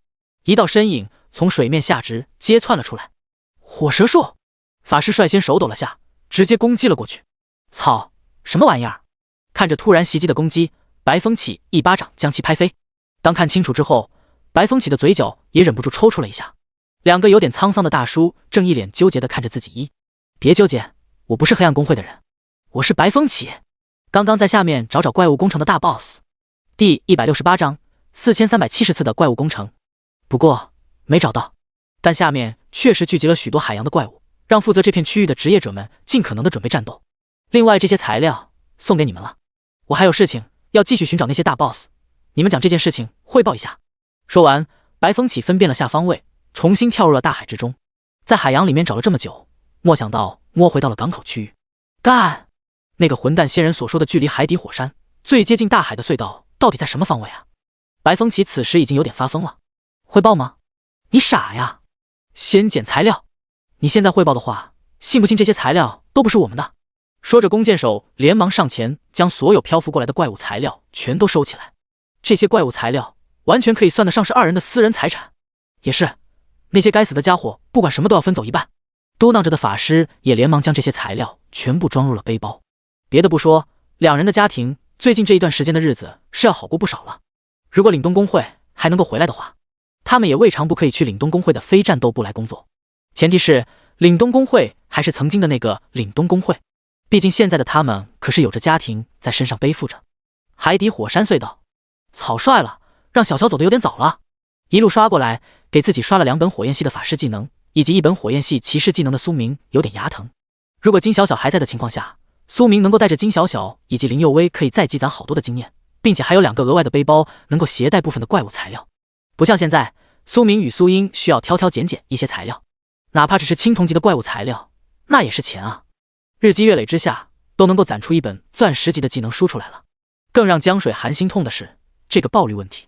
Speaker 1: 一道身影从水面下直接窜了出来。火蛇术！法师率先手抖了下，直接攻击了过去。操，什么玩意儿？看着突然袭击的攻击，白风起一巴掌将其拍飞。当看清楚之后，白风起的嘴角也忍不住抽搐了一下。两个有点沧桑的大叔正一脸纠结地看着自己。别纠结，我不是黑暗公会的人，我是白风起，刚刚在下面找怪物工程的大 boss。第168章4370次的怪物工程，不过没找到，但下面确实聚集了许多海洋的怪物，让负责这片区域的职业者们尽可能的准备战斗。另外这些材料送给你们了，我还有事情要继续寻找那些大 boss， 你们将这件事情汇报一下。说完，白风起分辨了下方位，重新跳入了大海之中。在海洋里面找了这么久，没想到摸回到了港口区域。干！那个混蛋仙人所说的距离海底火山最接近大海的隧道到底在什么方位啊？白风起此时已经有点发疯了。汇报吗？你傻呀！先捡材料，你现在汇报的话，信不信这些材料都不是我们的？说着，弓箭手连忙上前将所有漂浮过来的怪物材料全都收起来。这些怪物材料完全可以算得上是二人的私人财产。也是，那些该死的家伙不管什么都要分走一半。嘟囔着的法师也连忙将这些材料全部装入了背包。别的不说，两人的家庭最近这一段时间的日子是要好过不少了。如果凛冬公会还能够回来的话，他们也未尝不可以去凛冬公会的非战斗部来工作。前提是凛冬公会还是曾经的那个凛冬公会，毕竟现在的他们可是有着家庭在身上背负着。海底火山隧道，草率了，让小小走的有点早了。一路刷过来，给自己刷了2本火焰系的法师技能以及1本火焰系骑士技能的苏明有点牙疼。如果金小小还在的情况下，苏明能够带着金小小以及林佑威可以再积攒好多的经验，并且还有2个额外的背包能够携带部分的怪物材料。不像现在，苏明与苏英需要挑挑拣拣一些材料，哪怕只是青铜级的怪物材料，那也是钱啊。日积月累之下，都能够攒出1本钻石级的技能书出来了。更让江水寒心痛的是这个爆率问题。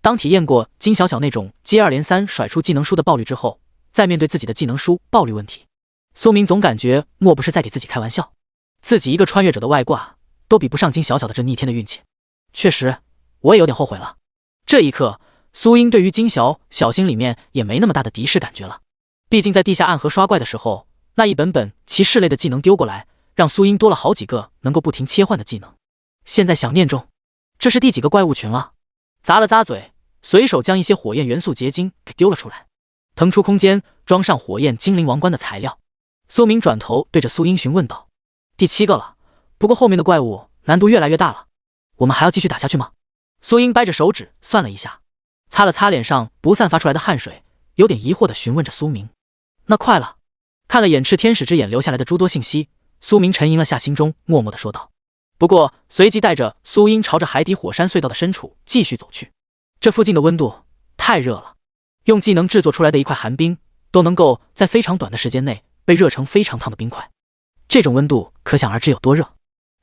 Speaker 1: 当体验过金小小那种接二连三甩出技能书的爆率之后，再面对自己的技能书爆率问题，苏明总感觉莫不是在给自己开玩笑。自己一个穿越者的外挂都比不上金小小的这逆天的运气。确实，我也有点后悔了。这一刻，苏英对于金小小心里面也没那么大的敌视感觉了。毕竟在地下暗河刷怪的时候，那一本本骑士类的技能丢过来，让苏英多了好几个能够不停切换的技能。现在想念中，这是第几个怪物群了？咂了咂嘴，随手将一些火焰元素结晶给丢了出来，腾出空间装上火焰精灵王冠的材料。苏明转头对着苏英询问道：第7个了，不过后面的怪物难度越来越大了，我们还要继续打下去吗？苏英掰着手指算了一下，擦了擦脸上不散发出来的汗水，有点疑惑地询问着苏明。那快了。看了眼赤天使之眼留下来的诸多信息，苏明沉吟了下心中，默默地说道。不过随即带着苏英朝着海底火山隧道的深处继续走去。这附近的温度太热了，用技能制作出来的一块寒冰都能够在非常短的时间内被热成非常烫的冰块，这种温度可想而知有多热。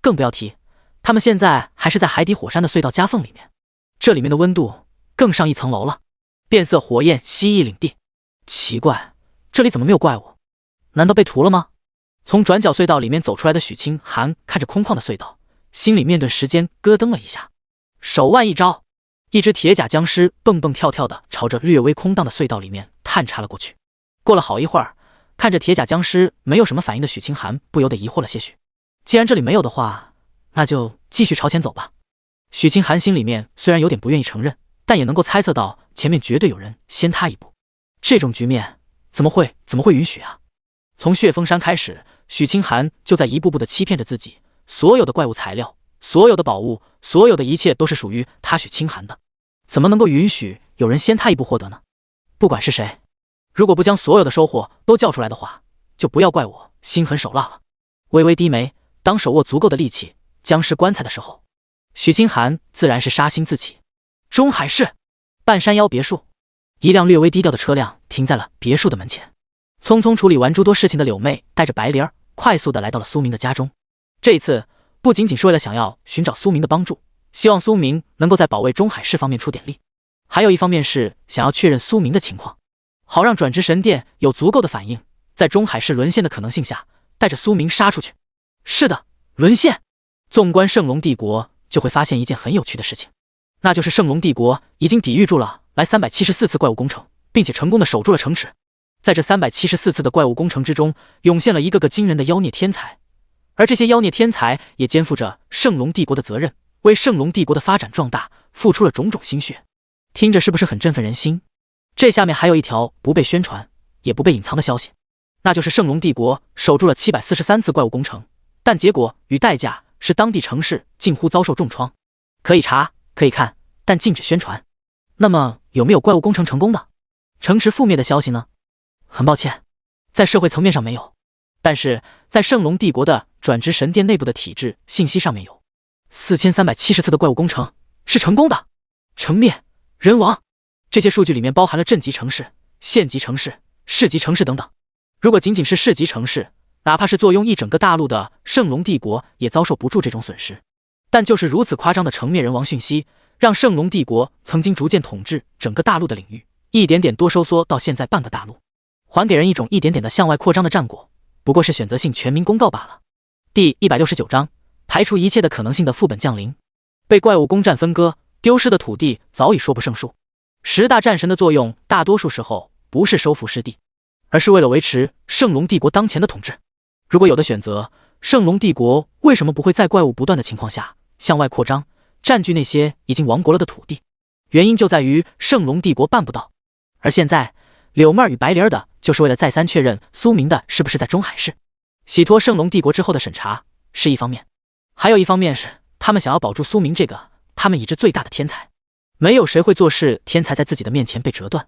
Speaker 1: 更不要提他们现在还是在海底火山的隧道夹缝里面，这里面的温度更上一层楼了。变色火焰蜥蜴领地，奇怪，这里怎么没有怪物？难道被屠了吗？从转角隧道里面走出来的许清寒看着空旷的隧道，心里面顿时间咯噔了一下，手腕一招，一只铁甲僵尸蹦蹦跳跳的朝着略微空荡的隧道里面探查了过去。过了好一会儿，看着铁甲僵尸没有什么反应的许清寒不由得疑惑了些许。既然这里没有的话，那就继续朝前走吧。许清寒心里面虽然有点不愿意承认，但也能够猜测到前面绝对有人先他一步。这种局面怎么会允许啊？从血峰山开始，许清寒就在一步步的欺骗着自己，所有的怪物材料，所有的宝物，所有的一切都是属于他许清寒的，怎么能够允许有人先他一步获得呢？不管是谁，如果不将所有的收获都叫出来的话，就不要怪我心狠手辣了。微微低眉，当手握足够的力气僵尸棺材的时候，许清寒自然是杀心自起。中海市半山腰别墅，一辆略微低调的车辆停在了别墅的门前。匆匆处理完诸多事情的柳妹带着白灵儿快速的来到了苏明的家中。这一次不仅仅是为了想要寻找苏明的帮助，希望苏明能够在保卫中海市方面出点力，还有一方面是想要确认苏明的情况，好让转职神殿有足够的反应，在中海市沦陷的可能性下，带着苏明杀出去。是的，沦陷。纵观圣龙帝国，就会发现一件很有趣的事情，那就是圣龙帝国已经抵御住了来374次怪物工程，并且成功的守住了城池。在这374次的怪物工程之中，涌现了一个个惊人的妖孽天才，而这些妖孽天才也肩负着圣龙帝国的责任，为圣龙帝国的发展壮大付出了种种心血。听着是不是很振奋人心？这下面还有一条不被宣传也不被隐藏的消息，那就是圣龙帝国守住了743次怪物工程，但结果与代价是当地城市近乎遭受重创。可以查可以看，但禁止宣传。那么有没有怪物工程成功的、城池覆灭的消息呢？很抱歉，在社会层面上没有，但是在圣龙帝国的转职神殿内部的体制信息上面有。4370次的怪物工程是成功的，城灭、人亡，这些数据里面包含了镇级城市、县级城市、市级城市等等。如果仅仅是市级城市，哪怕是坐拥一整个大陆的圣龙帝国也遭受不住这种损失。但就是如此夸张的城灭人亡讯息，让圣龙帝国曾经逐渐统治整个大陆的领域，一点点多收缩到现在半个大陆，还给人一种一点点的向外扩张的战果，不过是选择性全民公告罢了。第169章，排除一切的可能性的副本降临。被怪物攻占分割，丢失的土地早已说不胜数。10大战神的作用，大多数时候不是收复失地，而是为了维持圣龙帝国当前的统治。如果有的选择，圣龙帝国为什么不会在怪物不断的情况下向外扩张，占据那些已经亡国了的土地？原因就在于圣龙帝国办不到。而现在柳妹与白灵儿的就是为了再三确认苏明的是不是在中海市，洗脱圣龙帝国之后的审查是一方面，还有一方面是他们想要保住苏明这个他们已知最大的天才。没有谁会做事天才在自己的面前被折断，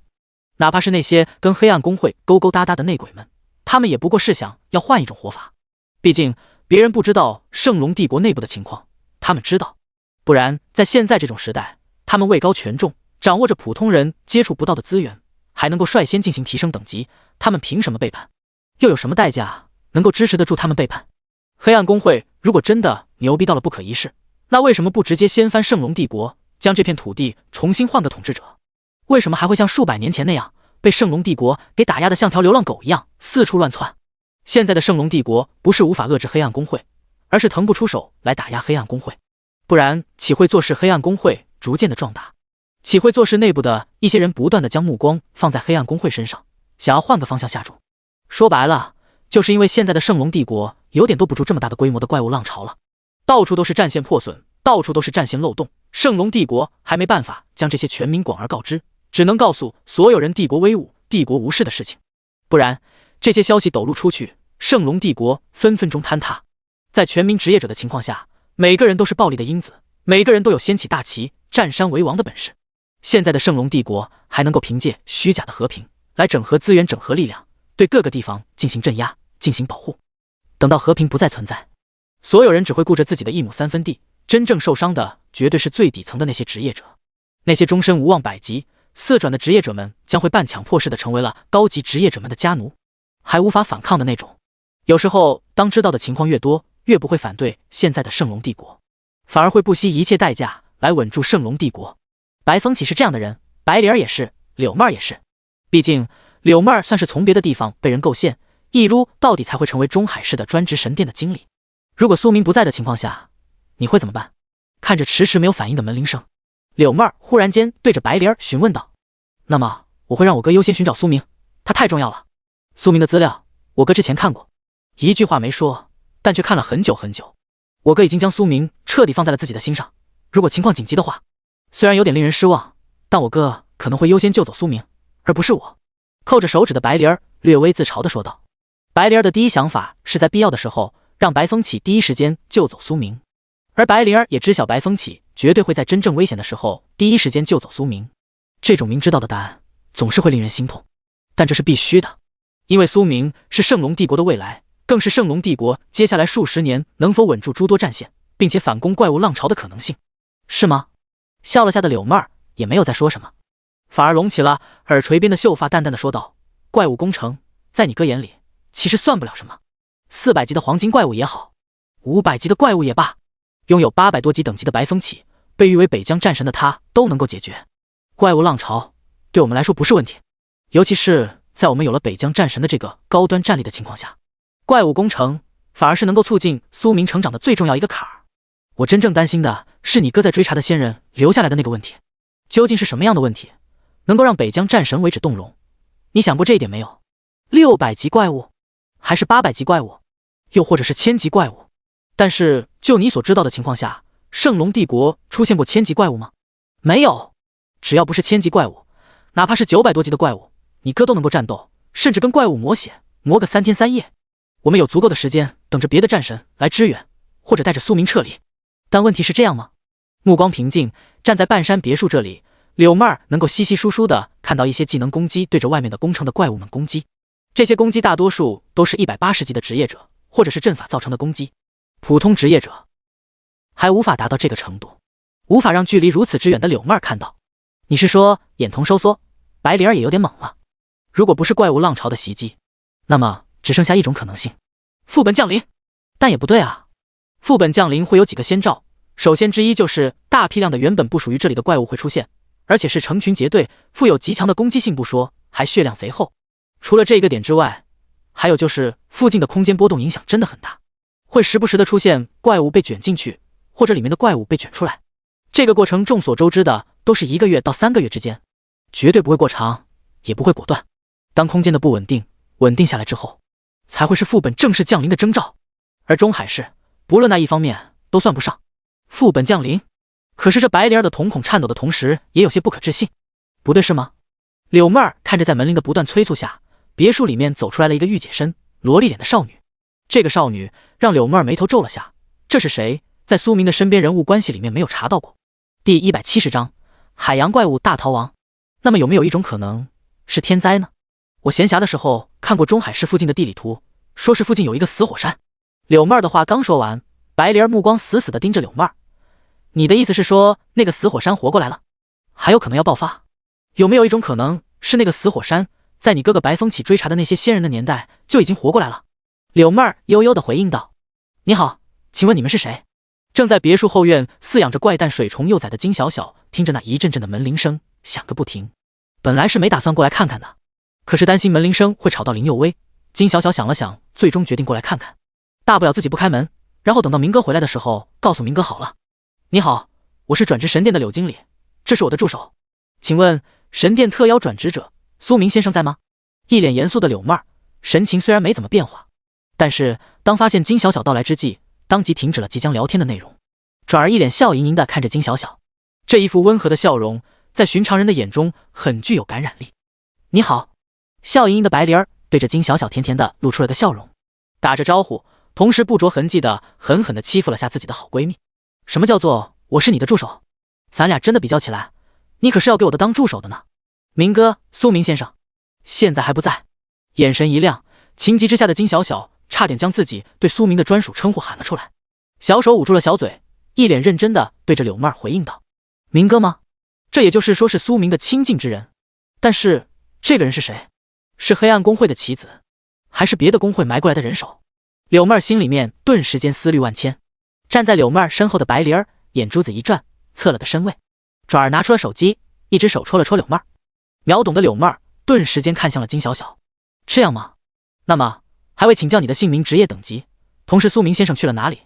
Speaker 1: 哪怕是那些跟黑暗公会勾勾搭搭的内鬼们，他们也不过是想要换一种活法。毕竟别人不知道圣龙帝国内部的情况，他们知道，不然在现在这种时代，他们位高权重，掌握着普通人接触不到的资源，还能够率先进行提升等级，他们凭什么背叛？又有什么代价能够支持得住他们背叛？黑暗公会如果真的牛逼到了不可一世，那为什么不直接掀翻圣龙帝国，将这片土地重新换个统治者？为什么还会像数百年前那样被圣龙帝国给打压得像条流浪狗一样四处乱窜？现在的圣龙帝国不是无法遏制黑暗公会，而是腾不出手来打压黑暗公会，不然岂会坐视黑暗公会逐渐的壮大？岂会坐视内部的一些人不断的将目光放在黑暗公会身上，想要换个方向下注？说白了，就是因为现在的圣龙帝国有点兜不住这么大的规模的怪物浪潮了，到处都是战线破损，到处都是战线漏洞，圣龙帝国还没办法将这些全民广而告知，只能告诉所有人帝国威武、帝国无事的事情，不然这些消息抖露出去，圣龙帝国分分钟坍塌。在全民职业者的情况下，每个人都是暴力的因子，每个人都有掀起大旗、占山为王的本事。现在的圣龙帝国还能够凭借虚假的和平来整合资源、整合力量，对各个地方进行镇压、进行保护。等到和平不再存在，所有人只会顾着自己的一亩三分地，真正受伤的绝对是最底层的那些职业者。那些终身无望百级、四转的职业者们将会半强迫式的成为了高级职业者们的家奴，还无法反抗的那种。有时候当知道的情况越多，越不会反对现在的圣龙帝国，反而会不惜一切代价来稳住圣龙帝国。白风起是这样的人，白灵儿也是，柳妹儿也是。毕竟柳妹儿算是从别的地方被人构陷，一撸到底才会成为中海市的专职神殿的经理。如果苏明不在的情况下，你会怎么办？看着迟迟没有反应的门铃声，柳妹儿忽然间对着白灵儿询问道：那么我会让我哥优先寻找苏明，他太重要了。苏明的资料我哥之前看过，一句话没说，但却看了很久很久。我哥已经将苏明彻底放在了自己的心上，如果情况紧急的话，虽然有点令人失望，但我哥可能会优先救走苏明，而不是我。扣着手指的白灵儿略微自嘲地说道。白灵儿的第一想法是在必要的时候让白风起第一时间救走苏明，而白灵儿也知晓白风起绝对会在真正危险的时候第一时间救走苏明。这种明知道的答案总是会令人心痛，但这是必须的，因为苏明是圣龙帝国的未来，更是圣龙帝国接下来数十年能否稳住诸多战线，并且反攻怪物浪潮的可能性，是吗？笑了下的柳妹儿也没有再说什么，反而拢起了耳垂边的秀发，淡淡的说道：怪物工程在你哥眼里其实算不了什么，400级的黄金怪物也好，500级的怪物也罢，拥有800多级等级的白风起，被誉为北疆战神的他都能够解决。怪物浪潮对我们来说不是问题，尤其是在我们有了北疆战神的这个高端战力的情况下，怪物攻城反而是能够促进苏明成长的最重要一个坎儿。我真正担心的是你哥在追查的仙人留下来的那个问题，究竟是什么样的问题，能够让北疆战神为之动容？你想过这一点没有？600级怪物，还是800级怪物，又或者是1000级怪物？但是就你所知道的情况下，圣龙帝国出现过1000级怪物吗？没有。只要不是1000级怪物，哪怕是900多级的怪物，你哥都能够战斗，甚至跟怪物磨血，磨个3天3夜。我们有足够的时间等着别的战神来支援，或者带着苏明撤离。但问题是这样吗？目光平静，站在半山别墅这里，柳妹儿能够稀稀疏疏的看到一些技能攻击对着外面的攻城的怪物们攻击。这些攻击大多数都是180级的职业者，或者是阵法造成的攻击。普通职业者还无法达到这个程度，无法让距离如此之远的柳妹儿看到。你是说眼瞳收缩，白灵儿也有点猛了？如果不是怪物浪潮的袭击，那么只剩下一种可能性，副本降临。但也不对啊，副本降临会有几个先兆，首先之一就是大批量的原本不属于这里的怪物会出现，而且是成群结队，富有极强的攻击性不说，还血量贼厚。除了这一个点之外，还有就是附近的空间波动影响真的很大，会时不时的出现怪物被卷进去，或者里面的怪物被卷出来。这个过程众所周知的都是1个月到3个月之间，绝对不会过长，也不会果断。当空间的不稳定稳定下来之后，才会是副本正式降临的征兆。而中海市不论那一方面都算不上。副本降临，可是这白灵儿的瞳孔颤抖的同时也有些不可置信。不对是吗？柳妹儿看着在门铃的不断催促下，别墅里面走出来了一个御姐身萝莉脸的少女。这个少女让柳妹儿眉头皱了下，这是谁？在苏明的身边人物关系里面没有查到过。第170章海洋怪物大逃亡。那么有没有一种可能是天灾呢？我闲暇的时候看过中海市附近的地理图，说是附近有一个死火山。柳妹儿的话刚说完，白灵儿目光死死地盯着柳妹儿。你的意思是说那个死火山活过来了，还有可能要爆发？有没有一种可能是那个死火山在你哥哥白风起追查的那些仙人的年代就已经活过来了？柳妹儿悠悠地回应道：你好，请问你们是谁？正在别墅后院饲养着怪诞水虫幼崽的金小小听着那一阵阵的门铃声响个不停，本来是没打算过来看看的，可是担心门铃声会吵到林佑威，金小小想了想，最终决定过来看看，大不了自己不开门，然后等到明哥回来的时候告诉明哥好了。你好，我是转职神殿的柳经理，这是我的助手，请问神殿特邀转职者苏明先生在吗？一脸严肃的柳妹儿神情虽然没怎么变化，但是当发现金小小到来之际，当即停止了即将聊天的内容，转而一脸笑盈盈地看着金小小。这一副温和的笑容在寻常人的眼中很具有感染力。你好，笑盈盈的白灵儿对着金小小甜甜地露出了个笑容，打着招呼，同时不着痕迹地狠狠地欺负了下自己的好闺蜜。什么叫做我是你的助手？咱俩真的比较起来，你可是要给我的当助手的呢。明哥，苏明先生现在还不在。眼神一亮，情急之下的金小小差点将自己对苏明的专属称呼喊了出来，小手捂住了小嘴，一脸认真地对着柳妹儿回应道：明哥吗？这也就是说是苏明的亲近之人，但是这个人是谁？是黑暗公会的棋子，还是别的公会埋过来的人手？柳妹儿心里面顿时间思虑万千。站在柳妹儿身后的白灵儿眼珠子一转，侧了个身位，转而拿出了手机，一只手戳了戳柳妹儿。秒懂的柳妹儿顿时间看向了金小小。这样吗？那么还未请教你的姓名、职业、等级，同时苏明先生去了哪里，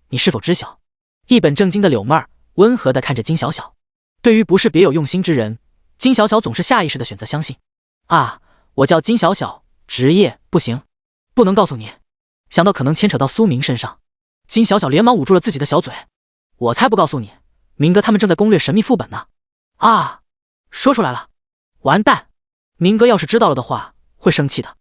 Speaker 1: 你是否知晓？一本正经的柳妹儿温和地看着金小小。对于不是别有用心之人，金小小总是下意识地选择相信。啊，我叫金小小，职业不行，不能告诉你。想到可能牵扯到苏明身上，金小小连忙捂住了自己的小嘴。我才不告诉你，明哥他们正在攻略神秘副本呢。啊，说出来了，完蛋，明哥要是知道了的话会生气的。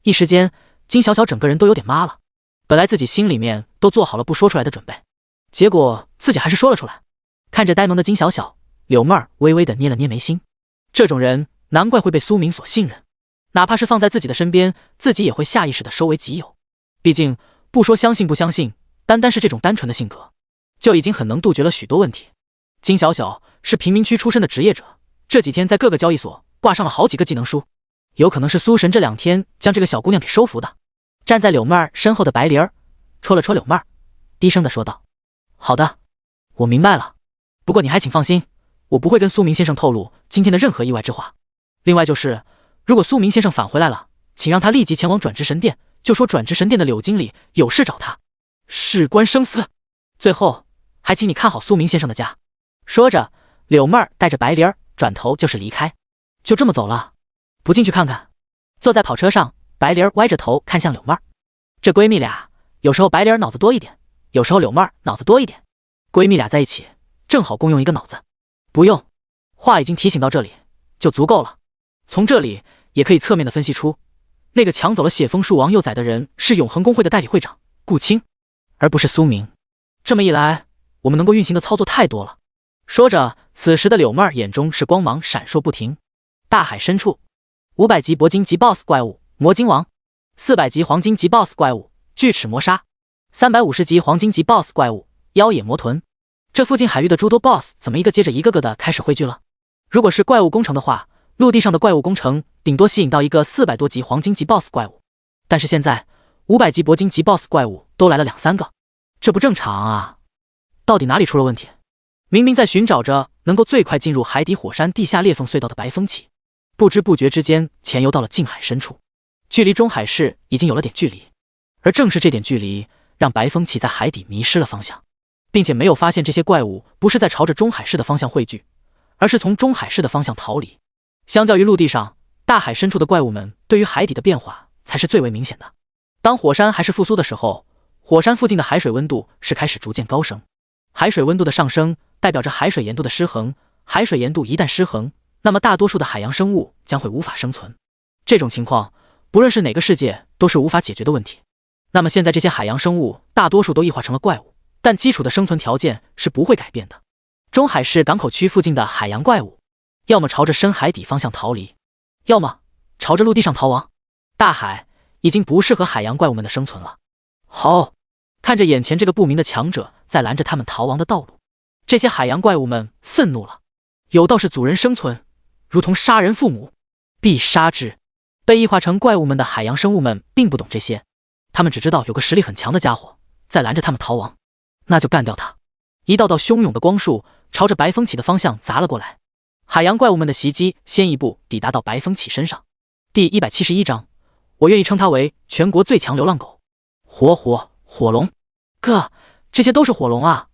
Speaker 1: 一时间金小小整个人都有点麻了，本来自己心里面都做好了不说出来的准备，结果自己还是说了出来。看着呆萌的金小小，柳妹儿微微的捏了捏眉心，这种人难怪会被苏明所信任，哪怕是放在自己的身边，自己也会下意识的收为己有。毕竟不说相信不相信，单单是这种单纯的性格就已经很能杜绝了许多问题。金小小是贫民区出身的职业者，这几天在各个交易所挂上了好几个技能书，有可能是苏神这2天将这个小姑娘给收服的。站在柳妹儿身后的白灵儿戳了戳柳妹儿，低声的说道：“好的，我明白了。不过你还请放心，我不会跟苏明先生透露今天的任何意外之话。另外就是，如果苏明先生返回来了，请让他立即前往转职神殿，就说转职神殿的柳经理有事找他，事关生死。最后，还请你看好苏明先生的家。”说着，柳妹儿带着白灵儿转头就是离开。就这么走了，不进去看看？坐在跑车上，白灵儿歪着头看向柳妹儿。这闺蜜俩，有时候白灵儿脑子多一点，有时候柳妹儿脑子多一点。闺蜜俩在一起，正好共用一个脑子。不用，话已经提醒到这里，就足够了。从这里也可以侧面的分析出，那个抢走了血枫树王幼崽的人是永恒公会的代理会长顾青，而不是苏明。这么一来，我们能够运行的操作太多了。说着，此时的柳妹儿眼中是光芒闪烁不停。大海深处，500级铂金级 BOSS 怪物魔晶王，400级黄金级 BOSS 怪物巨齿魔鲨，350级黄金级 BOSS 怪物妖野魔豚。这附近海域的诸多 BOSS 怎么一个接着一个个的开始汇聚了？如果是怪物工程的话，陆地上的怪物工程顶多吸引到一个400多级黄金级 BOSS 怪物，但是现在500级铂金级 BOSS 怪物都来了2、3个，这不正常啊！到底哪里出了问题？明明在寻找着能够最快进入海底火山地下裂缝隧道的白风起，不知不觉之间潜游到了近海深处，距离中海市已经有了点距离。而正是这点距离，让白风起在海底迷失了方向，并且没有发现这些怪物不是在朝着中海市的方向汇聚，而是从中海市的方向逃离。相较于陆地上，大海深处的怪物们对于海底的变化才是最为明显的。当火山还是复苏的时候，火山附近的海水温度是开始逐渐高升。海水温度的上升代表着海水盐度的失衡，海水盐度一旦失衡，那么大多数的海洋生物将会无法生存。这种情况不论是哪个世界都是无法解决的问题。那么现在这些海洋生物大多数都异化成了怪物，但基础的生存条件是不会改变的。中海市港口区附近的海洋怪物，要么朝着深海底方向逃离，要么朝着陆地上逃亡。大海已经不适合海洋怪物们的生存了。好，看着眼前这个不明的强者在拦着他们逃亡的道路，这些海洋怪物们愤怒了。有道是主人生存如同杀人父母，必杀之。被异化成怪物们的海洋生物们并不懂这些，他们只知道有个实力很强的家伙在拦着他们逃亡，那就干掉他。一道道汹涌的光束朝着白风起的方向砸了过来。海洋怪物们的袭击先一步抵达到白风起身上。第171章，我愿意称他为全国最强流浪狗。火龙。哥，这些都是火龙啊，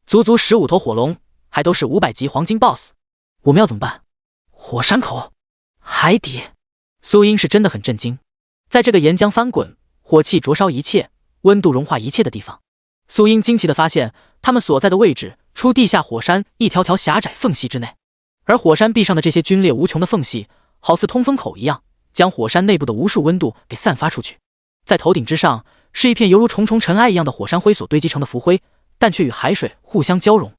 Speaker 1: 足足15头火龙，还都是500级黄金 BOSS， 我们要怎么办？火山口，海底。苏英是真的很震惊，在这个岩浆翻滚、火气灼烧一切、温度融化一切的地方，苏英惊奇地发现他们所在的位置出地下火山一条条狭窄缝隙之内，而火山壁上的这些龟裂无穷的缝隙好似通风口一样，将火山内部的无数温度给散发出去。在头顶之上是一片犹如重重尘埃一样的火山灰所堆积成的浮灰，但却与海水互相交融，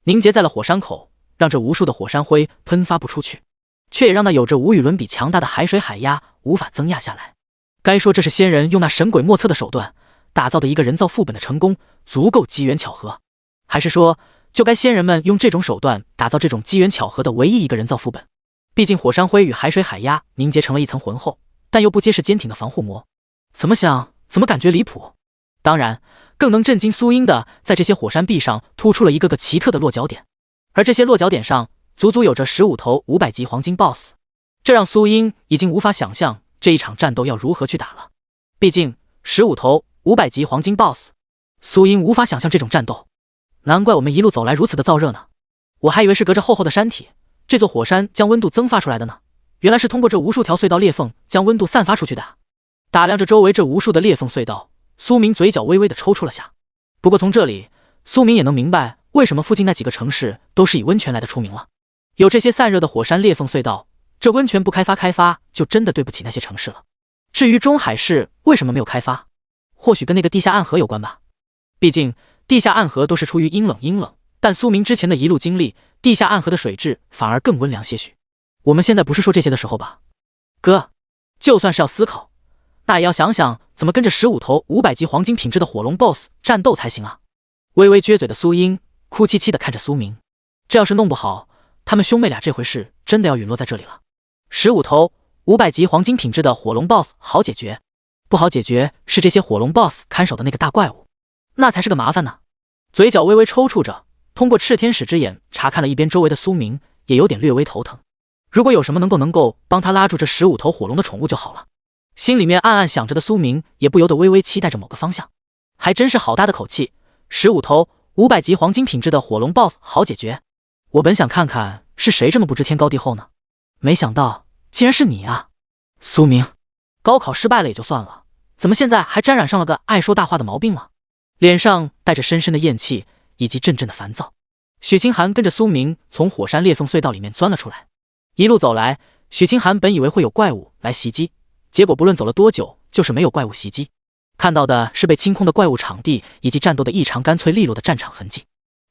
Speaker 1: 凝结在了火山口，让这无数的火山灰喷发不出去，却也让那有着无与伦比强大的海水海压无法增压下来。该说这是仙人用那神鬼莫测的手段打造的一个人造副本的成功，足够机缘巧合，还是说就该仙人们用这种手段打造这种机缘巧合的唯一一个人造副本？毕竟火山灰与海水海压凝结成了一层浑厚但又不结实坚挺的防护膜，怎么想怎么感觉离谱。当然更能震惊苏英的，在这些火山壁上突出了一个个奇特的落脚点，而这些落脚点上足足有着15头500级黄金 BOSS， 这让苏英已经无法想象这一场战斗要如何去打了。毕竟15头500级黄金 BOSS， 苏英无法想象这种战斗。难怪我们一路走来如此的燥热呢，我还以为是隔着厚厚的山体，这座火山将温度增发出来的呢，原来是通过这无数条隧道裂缝将温度散发出去的。打量着周围这无数的裂缝隧道，苏明嘴角微微的抽搐了下。不过从这里，苏明也能明白为什么附近那几个城市都是以温泉来的出名了。有这些散热的火山裂缝隧道，这温泉不开发就真的对不起那些城市了。至于中海市为什么没有开发，或许跟那个地下暗河有关吧。毕竟地下暗河都是出于阴冷，但苏明之前的一路经历，地下暗河的水质反而更温凉些许。我们现在不是说这些的时候吧？哥，就算是要思考，那也要想想怎么跟着15头500级黄金品质的火龙 BOSS 战斗才行啊。微微撅嘴的苏英哭戚戚地看着苏明，这要是弄不好，他们兄妹俩这回是真的要陨落在这里了。15头500级黄金品质的火龙 BOSS 好解决，不好解决是这些火龙 BOSS 看守的那个大怪物。那才是个麻烦呢。嘴角微微抽搐着，通过炽天使之眼查看了一边周围的苏明，也有点略微头疼。如果有什么能够帮他拉住这15头火龙的宠物就好了。心里面暗暗想着的苏明，也不由得微微期待着某个方向。还真是好大的口气，15头500级黄金品质的火龙 BOSS 好解决。我本想看看是谁这么不知天高地厚呢，没想到竟然是你啊，苏明。高考失败了也就算了，怎么现在还沾染上了个爱说大话的毛病了？脸上带着深深的厌弃以及阵阵的烦躁。许清寒跟着苏明从火山裂缝隧道里面钻了出来。一路走来，许清寒本以为会有怪物来袭击，结果不论走了多久，就是没有怪物袭击。看到的是被清空的怪物场地以及战斗的异常干脆利落的战场痕迹。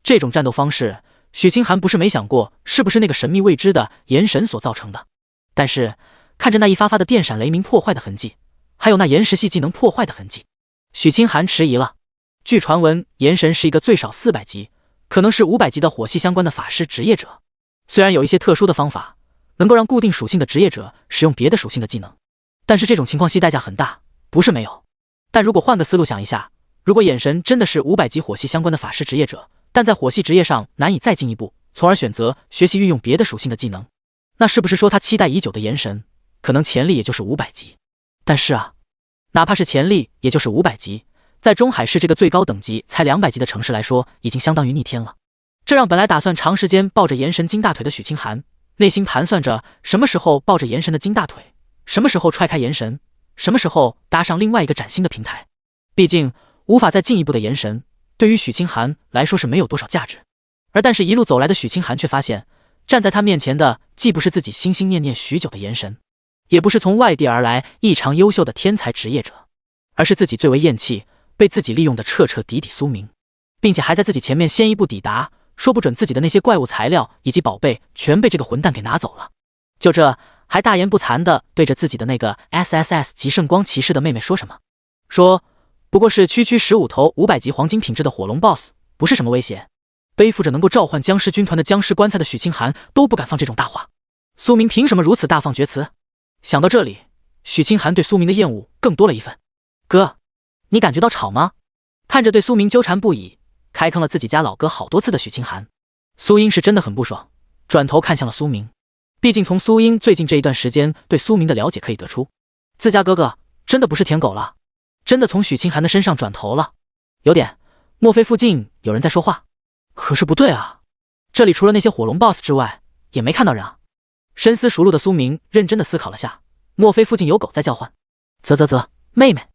Speaker 1: 这种战斗方式，许清寒不是没想过是不是那个神秘未知的炎神所造成的，但是看着那一发发的电闪雷鸣破坏的痕迹，还有那岩石系技能破坏的痕迹，许清寒迟疑了。据传闻，炎神是一个最少400级，可能是500级的火系相关的法师职业者。虽然有一些特殊的方法能够让固定属性的职业者使用别的属性的技能，但是这种情况系代价很大，不是没有。但如果换个思路想一下，如果眼神真的是500级火系相关的法师职业者，但在火系职业上难以再进一步，从而选择学习运用别的属性的技能，那是不是说他期待已久的炎神可能潜力也就是500级？但是啊，哪怕是潜力也就是500级，在中海市这个最高等级才200级的城市来说，已经相当于逆天了。这让本来打算长时间抱着炎神金大腿的许清寒内心盘算着什么时候抱着炎神的金大腿，什么时候踹开炎神，什么时候搭上另外一个崭新的平台。毕竟无法再进一步的炎神对于许清寒来说是没有多少价值。但是一路走来的许清寒却发现，站在他面前的既不是自己心心念念许久的炎神，也不是从外地而来异常优秀的天才职业者，而是自己最为厌弃被自己利用的彻彻底底苏明，并且还在自己前面先一步抵达，说不准自己的那些怪物材料以及宝贝全被这个混蛋给拿走了。就这还大言不惭地对着自己的那个 SSS 极圣光骑士的妹妹说什么，说不过是区15头500级黄金品质的火龙 BOSS， 不是什么威胁。背负着能够召唤僵尸军团的僵尸棺材的许清寒都不敢放这种大话，苏明凭什么如此大放厥词？想到这里，许清寒对苏明的厌恶更多了一份。哥，你感觉到吵吗？看着对苏明纠缠不已，开坑了自己家老哥好多次的许清寒，苏英是真的很不爽，转头看向了苏明。毕竟从苏英最近这一段时间对苏明的了解可以得出，自家哥哥真的不是舔狗了，真的从许清寒的身上转头了。有点，莫非附近有人在说话？可是不对啊，这里除了那些火龙 BOSS 之外，也没看到人啊。深思熟虑的苏明认真的思考了下，莫非附近有狗在叫唤？啧，妹妹，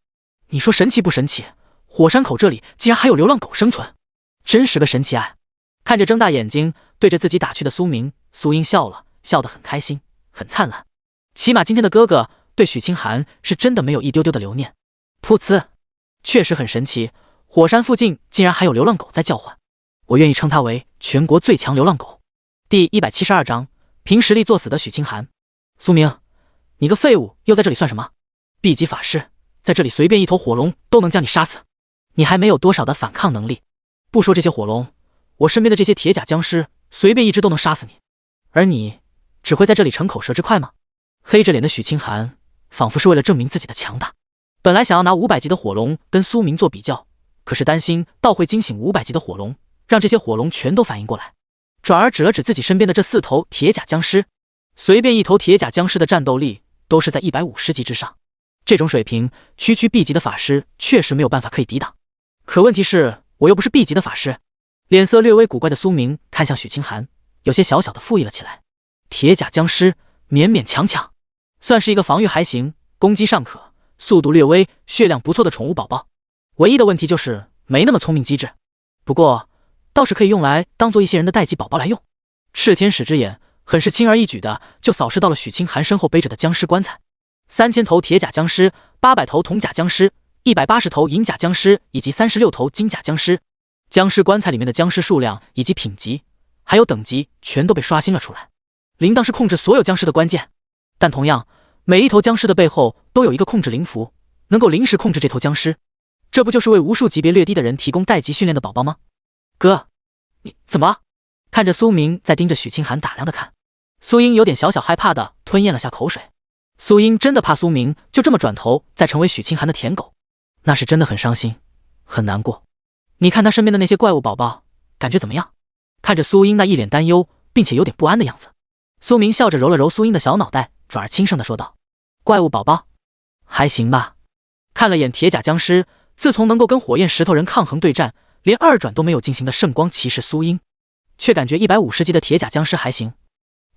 Speaker 1: 你说神奇不神奇？火山口这里竟然还有流浪狗生存，真是个神奇爱。看着睁大眼睛对着自己打趣的苏明，苏英笑了，笑得很开心，很灿烂。起码今天的哥哥对许清寒是真的没有一丢丢的留念。噗呲，确实很神奇，火山附近竟然还有流浪狗在叫唤。我愿意称它为全国最强流浪狗。第172章，凭实力作死的许清寒。苏明，你个废物，又在这里算什么 ？B 级法师，在这里随便一头火龙都能将你杀死，你还没有多少的反抗能力。不说这些火龙，我身边的这些铁甲僵尸，随便一只都能杀死你。而你，只会在这里逞口舌之快吗？黑着脸的许清寒，仿佛是为了证明自己的强大。本来想要拿500级的火龙跟苏明做比较，可是担心倒会惊醒500级的火龙，让这些火龙全都反应过来，转而指了指自己身边的这4头铁甲僵尸。随便一头铁甲僵尸的战斗力都是在150级之上，这种水平区 B 级的法师确实没有办法可以抵挡。可问题是我又不是 B 级的法师。脸色略微古怪的苏明看向许清寒，有些小小的附议了起来。铁甲僵尸勉勉强强算是一个防御还行，攻击尚可，速度略微，血量不错的宠物宝宝，唯一的问题就是没那么聪明机智。不过倒是可以用来当做一些人的待机宝宝来用。炽天使之眼很是轻而易举的就扫视到了许清寒身后背着的僵尸棺材，3000头铁甲僵尸，800头铜甲僵尸，180头银甲僵尸以及36头金甲僵尸。僵尸棺材里面的僵尸数量以及品级还有等级全都被刷新了出来。铃铛是控制所有僵尸的关键，但同样每一头僵尸的背后都有一个控制灵符，能够临时控制这头僵尸。这不就是为无数级别略低的人提供待机训练的宝宝吗？哥，你怎么了？看着苏明在盯着许清寒打量的看，苏英有点小小害怕的吞咽了下口水。苏英真的怕苏明就这么转头再成为许清寒的舔狗，那是真的很伤心很难过。你看他身边的那些怪物宝宝，感觉怎么样？看着苏英那一脸担忧并且有点不安的样子，苏明笑着揉了揉苏英的小脑袋，转而轻声的说道：“怪物宝宝，还行吧。”看了眼铁甲僵尸，自从能够跟火焰石头人抗衡对战，连二转都没有进行的圣光骑士苏英，却感觉150级的铁甲僵尸还行。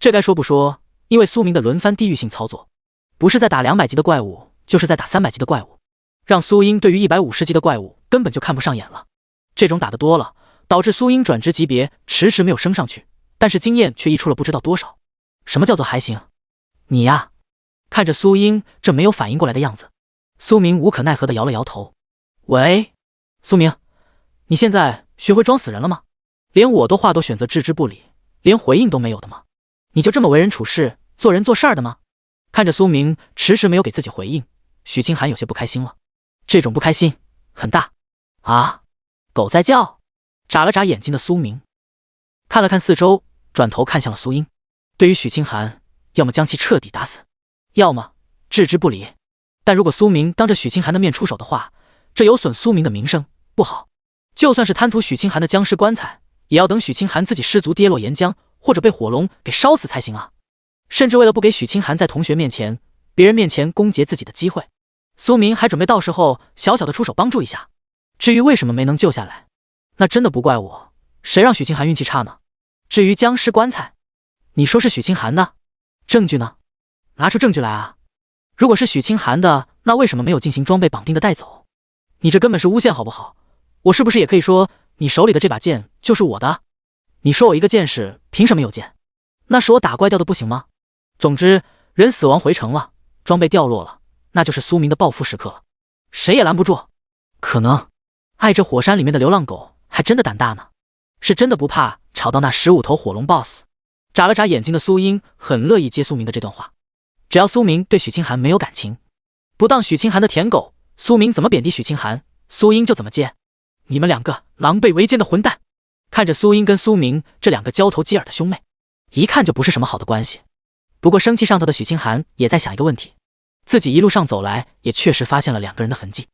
Speaker 1: 这该说不说，因为苏明的轮番地狱性操作，不是在打200级的怪物，就是在打300级的怪物，让苏英对于150级的怪物根本就看不上眼了。这种打得多了，导致苏英转职级别迟迟没有升上去，但是经验却溢出了不知道多少。什么叫做还行？你呀！看着苏英这没有反应过来的样子，苏明无可奈何的摇了摇头。喂，苏明，你现在学会装死人了吗？连我的话都选择置之不理，连回应都没有的吗？你就这么为人处事、做人做事的吗？看着苏明迟迟没有给自己回应，许清寒有些不开心了。这种不开心很大啊！狗在叫。眨了眨眼睛的苏明看了看四周，转头看向了苏英。对于许清寒，要么将其彻底打死，要么置之不理。但如果苏明当着许清寒的面出手的话，这有损苏明的名声，不好。就算是贪图许清寒的僵尸棺材，也要等许清寒自己失足跌落岩浆，或者被火龙给烧死才行啊！甚至为了不给许清寒在同学面前、别人面前攻讦自己的机会，苏明还准备到时候小小的出手帮助一下。至于为什么没能救下来，那真的不怪我，谁让许清寒运气差呢？至于僵尸棺材，你说是许清寒的，证据呢？拿出证据来啊！如果是许清寒的，那为什么没有进行装备绑定的带走？你这根本是诬陷好不好？我是不是也可以说你手里的这把剑就是我的？你说我一个剑士凭什么有剑？那是我打怪掉的不行吗？总之，人死亡回城了，装备掉落了，那就是苏明的报复时刻了，谁也拦不住。可能爱这火山里面的流浪狗还真的胆大呢，是真的不怕吵到那15头火龙 boss。 眨了眨眼睛的苏英很乐意接苏明的这段话，只要苏明对许清寒没有感情，不当许清寒的舔狗，苏明怎么贬低许清寒，苏英就怎么接。你们两个狼狈为奸的混蛋！看着苏英跟苏明这两个交头接耳的兄妹，一看就不是什么好的关系。不过生气上头的许清寒也在想一个问题，自己一路上走来也确实发现了两个人的痕迹。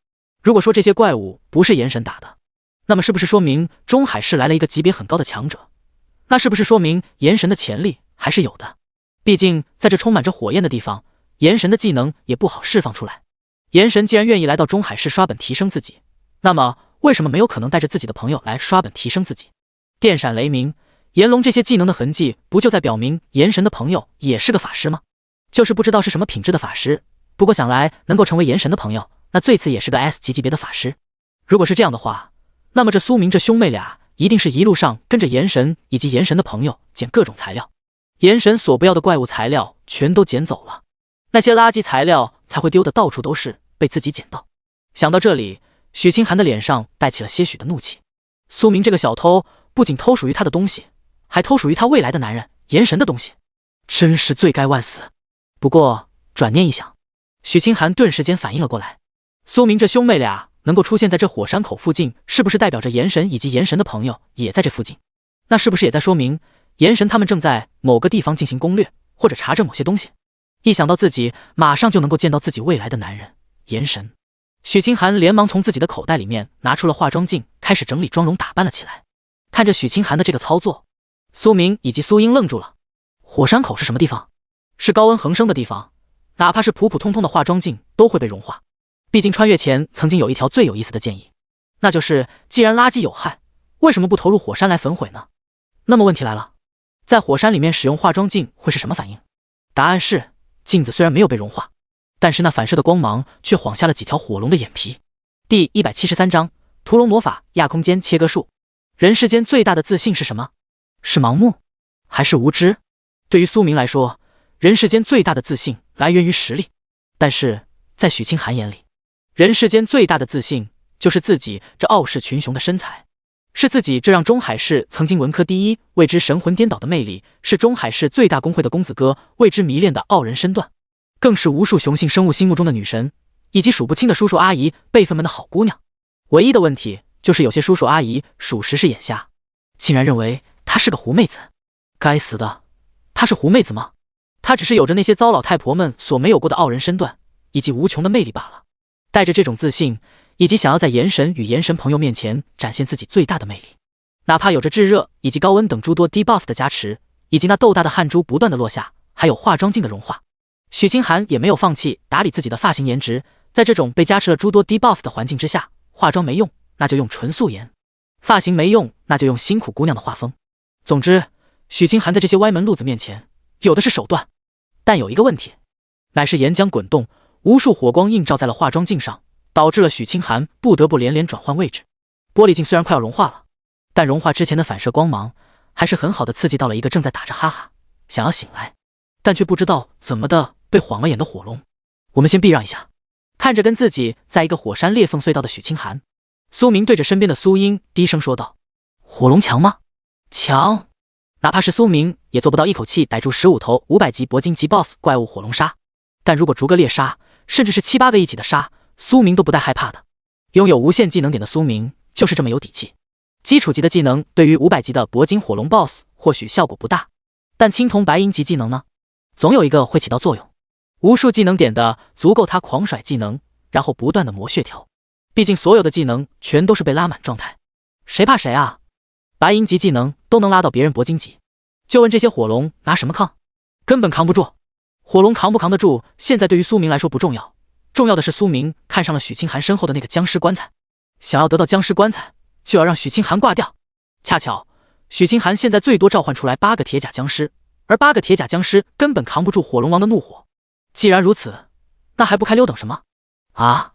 Speaker 1: 如果说这些怪物不是炎神打的，那么是不是说明中海市来了一个级别很高的强者？那是不是说明炎神的潜力还是有的？毕竟在这充满着火焰的地方，炎神的技能也不好释放出来。炎神既然愿意来到中海市刷本提升自己，那么为什么没有可能带着自己的朋友来刷本提升自己？电闪雷鸣、炎龙这些技能的痕迹，不就在表明炎神的朋友也是个法师吗？就是不知道是什么品质的法师，不过想来能够成为炎神的朋友，那最次也是个 S 级级别的法师。如果是这样的话，那么这苏明这兄妹俩一定是一路上跟着炎神以及炎神的朋友捡各种材料，炎神所不要的怪物材料全都捡走了，那些垃圾材料才会丢得到处都是，被自己捡到。想到这里，许清寒的脸上带起了些许的怒气。苏明这个小偷不仅偷属于他的东西，还偷属于他未来的男人炎神的东西，真是罪该万死。不过转念一想，许清寒顿时间反应了过来，苏明这兄妹俩能够出现在这火山口附近，是不是代表着炎神以及炎神的朋友也在这附近？那是不是也在说明炎神他们正在某个地方进行攻略，或者查证某些东西？一想到自己马上就能够见到自己未来的男人炎神，许清寒连忙从自己的口袋里面拿出了化妆镜，开始整理妆容打扮了起来。看着许清寒的这个操作，苏明以及苏英愣住了。火山口是什么地方？是高温恒生的地方，哪怕是普普通通的化妆镜都会被融化。毕竟穿越前曾经有一条最有意思的建议，那就是既然垃圾有害，为什么不投入火山来焚毁呢？那么问题来了，在火山里面使用化妆镜会是什么反应？答案是，镜子虽然没有被融化，但是那反射的光芒却晃瞎了几条火龙的眼皮。第173章屠龙魔法亚空间切割术。人世间最大的自信是什么？是盲目还是无知？对于苏明来说，人世间最大的自信来源于实力，但是在许清寒眼里，人世间最大的自信就是自己这傲视群雄的身材，是自己这让中海市曾经文科第一为之神魂颠倒的魅力，是中海市最大公会的公子哥为之迷恋的傲人身段，更是无数雄性生物心目中的女神，以及数不清的叔叔阿姨辈分们的好姑娘。唯一的问题就是有些叔叔阿姨属实是眼瞎，竟然认为她是个狐妹子。该死的，她是狐妹子吗？她只是有着那些糟老太婆们所没有过的傲人身段以及无穷的魅力罢了。带着这种自信，以及想要在炎神与炎神朋友面前展现自己最大的魅力。哪怕有着炙热以及高温等诸多 debuff 的加持，以及那豆大的汗珠不断的落下，还有化妆镜的融化，许清寒也没有放弃打理自己的发型颜值。在这种被加持了诸多 debuff 的环境之下，化妆没用，那就用纯素颜；发型没用，那就用辛苦姑娘的画风。总之，许清寒在这些歪门路子面前，有的是手段。但有一个问题，乃是岩浆滚动，无数火光映照在了化妆镜上，导致了许清寒不得不连连转换位置。玻璃镜虽然快要融化了，但融化之前的反射光芒还是很好的刺激到了一个正在打着哈哈想要醒来，但却不知道怎么的被晃了眼的火龙。我们先避让一下。看着跟自己在一个火山裂缝隧道的许清寒，苏明对着身边的苏英低声说道：“火龙强吗？”“强。”哪怕是苏明也做不到一口气逮住15头500级铂金级 BOSS 怪物火龙杀，但如果逐个猎杀，甚至是7、8个一起的杀，苏明都不带害怕的。拥有无限技能点的苏明就是这么有底气。基础级的技能对于500级的铂金火龙 BOSS 或许效果不大，但青铜白银级技能呢，总有一个会起到作用。无数技能点的足够他狂甩技能，然后不断的磨血条。毕竟所有的技能全都是被拉满状态，谁怕谁啊？白银级技能都能拉到别人铂金级，就问这些火龙拿什么抗？根本扛不住。火龙扛不扛得住，现在对于苏明来说不重要，重要的是苏明看上了许清寒身后的那个僵尸棺材，想要得到僵尸棺材，就要让许清寒挂掉。恰巧许清寒现在最多召唤出来8个铁甲僵尸，而8个铁甲僵尸根本扛不住火龙王的怒火。既然如此，那还不开溜等什么啊？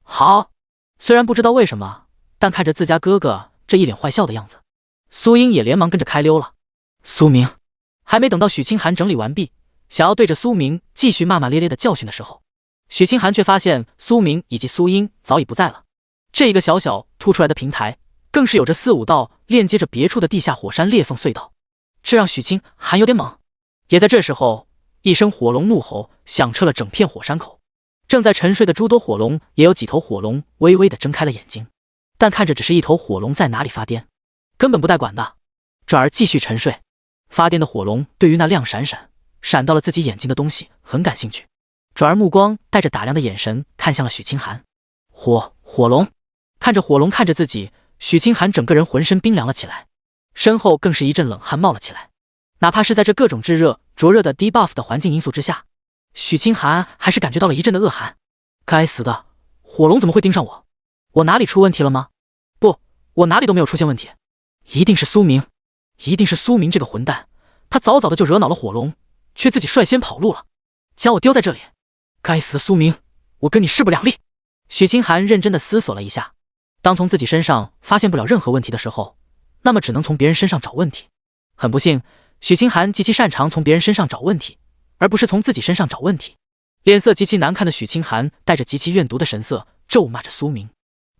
Speaker 1: 好。虽然不知道为什么，但看着自家哥哥这一脸坏笑的样子，苏英也连忙跟着开溜了。苏明还没等到许清寒整理完毕，想要对着苏明继续骂骂咧咧的教训的时候，许清寒却发现苏明以及苏英早已不在了。这一个小小凸出来的平台，更是有着4、5道链接着别处的地下火山裂缝隧道，这让许清寒有点懵。也在这时候，一声火龙怒吼响彻了整片火山口。正在沉睡的诸多火龙，也有几头火龙微微的睁开了眼睛，但看着只是一头火龙在哪里发癫，根本不带管的，转而继续沉睡。发癫的火龙对于那亮闪闪到了自己眼睛的东西很感兴趣，转而目光带着打量的眼神看向了许清寒。火龙看着火龙看着自己，许清寒整个人浑身冰凉了起来，身后更是一阵冷汗冒了起来。哪怕是在这各种炙热灼热的 debuff 的环境因素之下，许清寒还是感觉到了一阵的恶寒。该死的，火龙怎么会盯上我？我哪里出问题了吗？不，我哪里都没有出现问题。一定是苏明，一定是苏明这个混蛋，他早早的就惹恼了火龙，却自己率先跑路了，将我丢在这里。该死的苏明，我跟你势不两立。许清寒认真的思索了一下，当从自己身上发现不了任何问题的时候，那么只能从别人身上找问题。很不幸，许清寒极其擅长从别人身上找问题，而不是从自己身上找问题。脸色极其难看的许清寒带着极其怨毒的神色咒骂着苏明。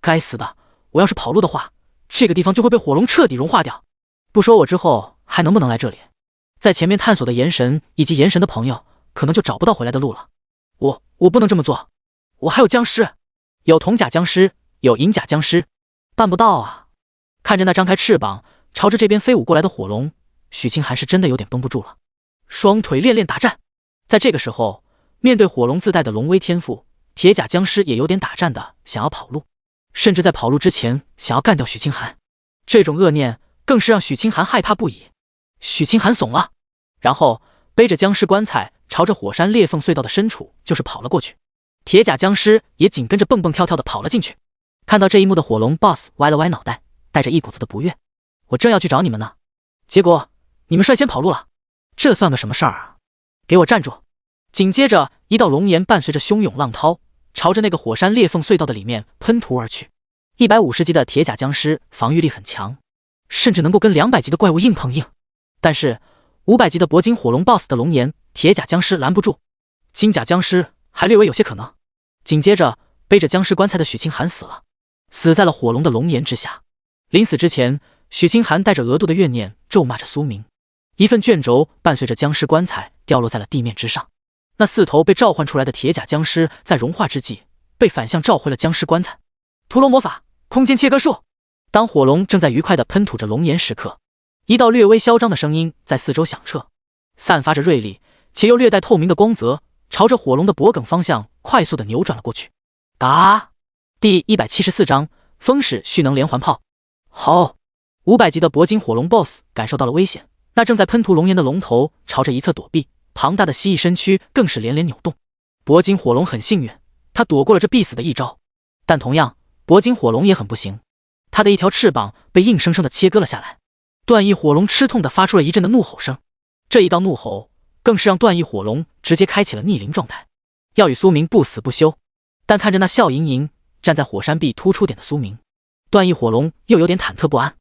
Speaker 1: 该死的，我要是跑路的话，这个地方就会被火龙彻底融化掉。不说我之后还能不能来这里，在前面探索的炎神以及炎神的朋友可能就找不到回来的路了。我不能这么做，我还有僵尸，有铜甲僵尸，有银甲僵尸，办不到啊。看着那张开翅膀朝着这边飞舞过来的火龙，许清寒是真的有点绷不住了，双腿练打战。在这个时候，面对火龙自带的龙威天赋，铁甲僵尸也有点打战的想要跑路，甚至在跑路之前想要干掉许清寒。这种恶念更是让许清寒害怕不已。许清寒怂了，然后背着僵尸棺材朝着火山裂缝隧道的深处就是跑了过去。铁甲僵尸也紧跟着蹦蹦跳跳的跑了进去。看到这一幕的火龙 BOSS 歪了歪脑袋，带着一股子的不悦。我正要去找你们呢，结果你们率先跑路了，这算个什么事儿啊？给我站住！紧接着一道龙炎伴随着汹涌浪涛朝着那个火山裂缝隧道的里面喷涂而去。150级的铁甲僵尸防御力很强，甚至能够跟200级的怪物硬碰硬，但是500级的铂金火龙 BOSS 的龙炎铁甲僵尸拦不住，金甲僵尸还略微有些可能。紧接着背着僵尸棺材的许清寒死了，死在了火龙的龙炎之下。临死之前，许清寒带着额度的怨念咒骂着苏明。一份卷轴伴随着僵尸棺材掉落在了地面之上。那4头被召唤出来的铁甲僵尸在融化之际被反向召回了僵尸棺材。屠龙魔法空间切割术。当火龙正在愉快地喷吐着龙炎时刻，一道略微嚣张的声音在四周响彻，散发着锐利且又略带透明的光泽，朝着火龙的脖颈方向快速地扭转了过去。嘎！第174章风使蓄能连环炮。好，500级的铂金火龙 BOSS 感受到了危险，那正在喷吐龙炎的龙头朝着一侧躲避，庞大的蜥蜴身躯更是连连扭动。铂金火龙很幸运，他躲过了这必死的一招，但同样，铂金火龙也很不幸，他的一条翅膀被硬生生的切割了下来。断翼火龙吃痛的发出了一阵的怒吼声，这一道怒吼更是让断翼火龙直接开启了逆鳞状态，要与苏明不死不休。但看着那笑盈盈站在火山壁突出点的苏明，断翼火龙又有点忐忑不安。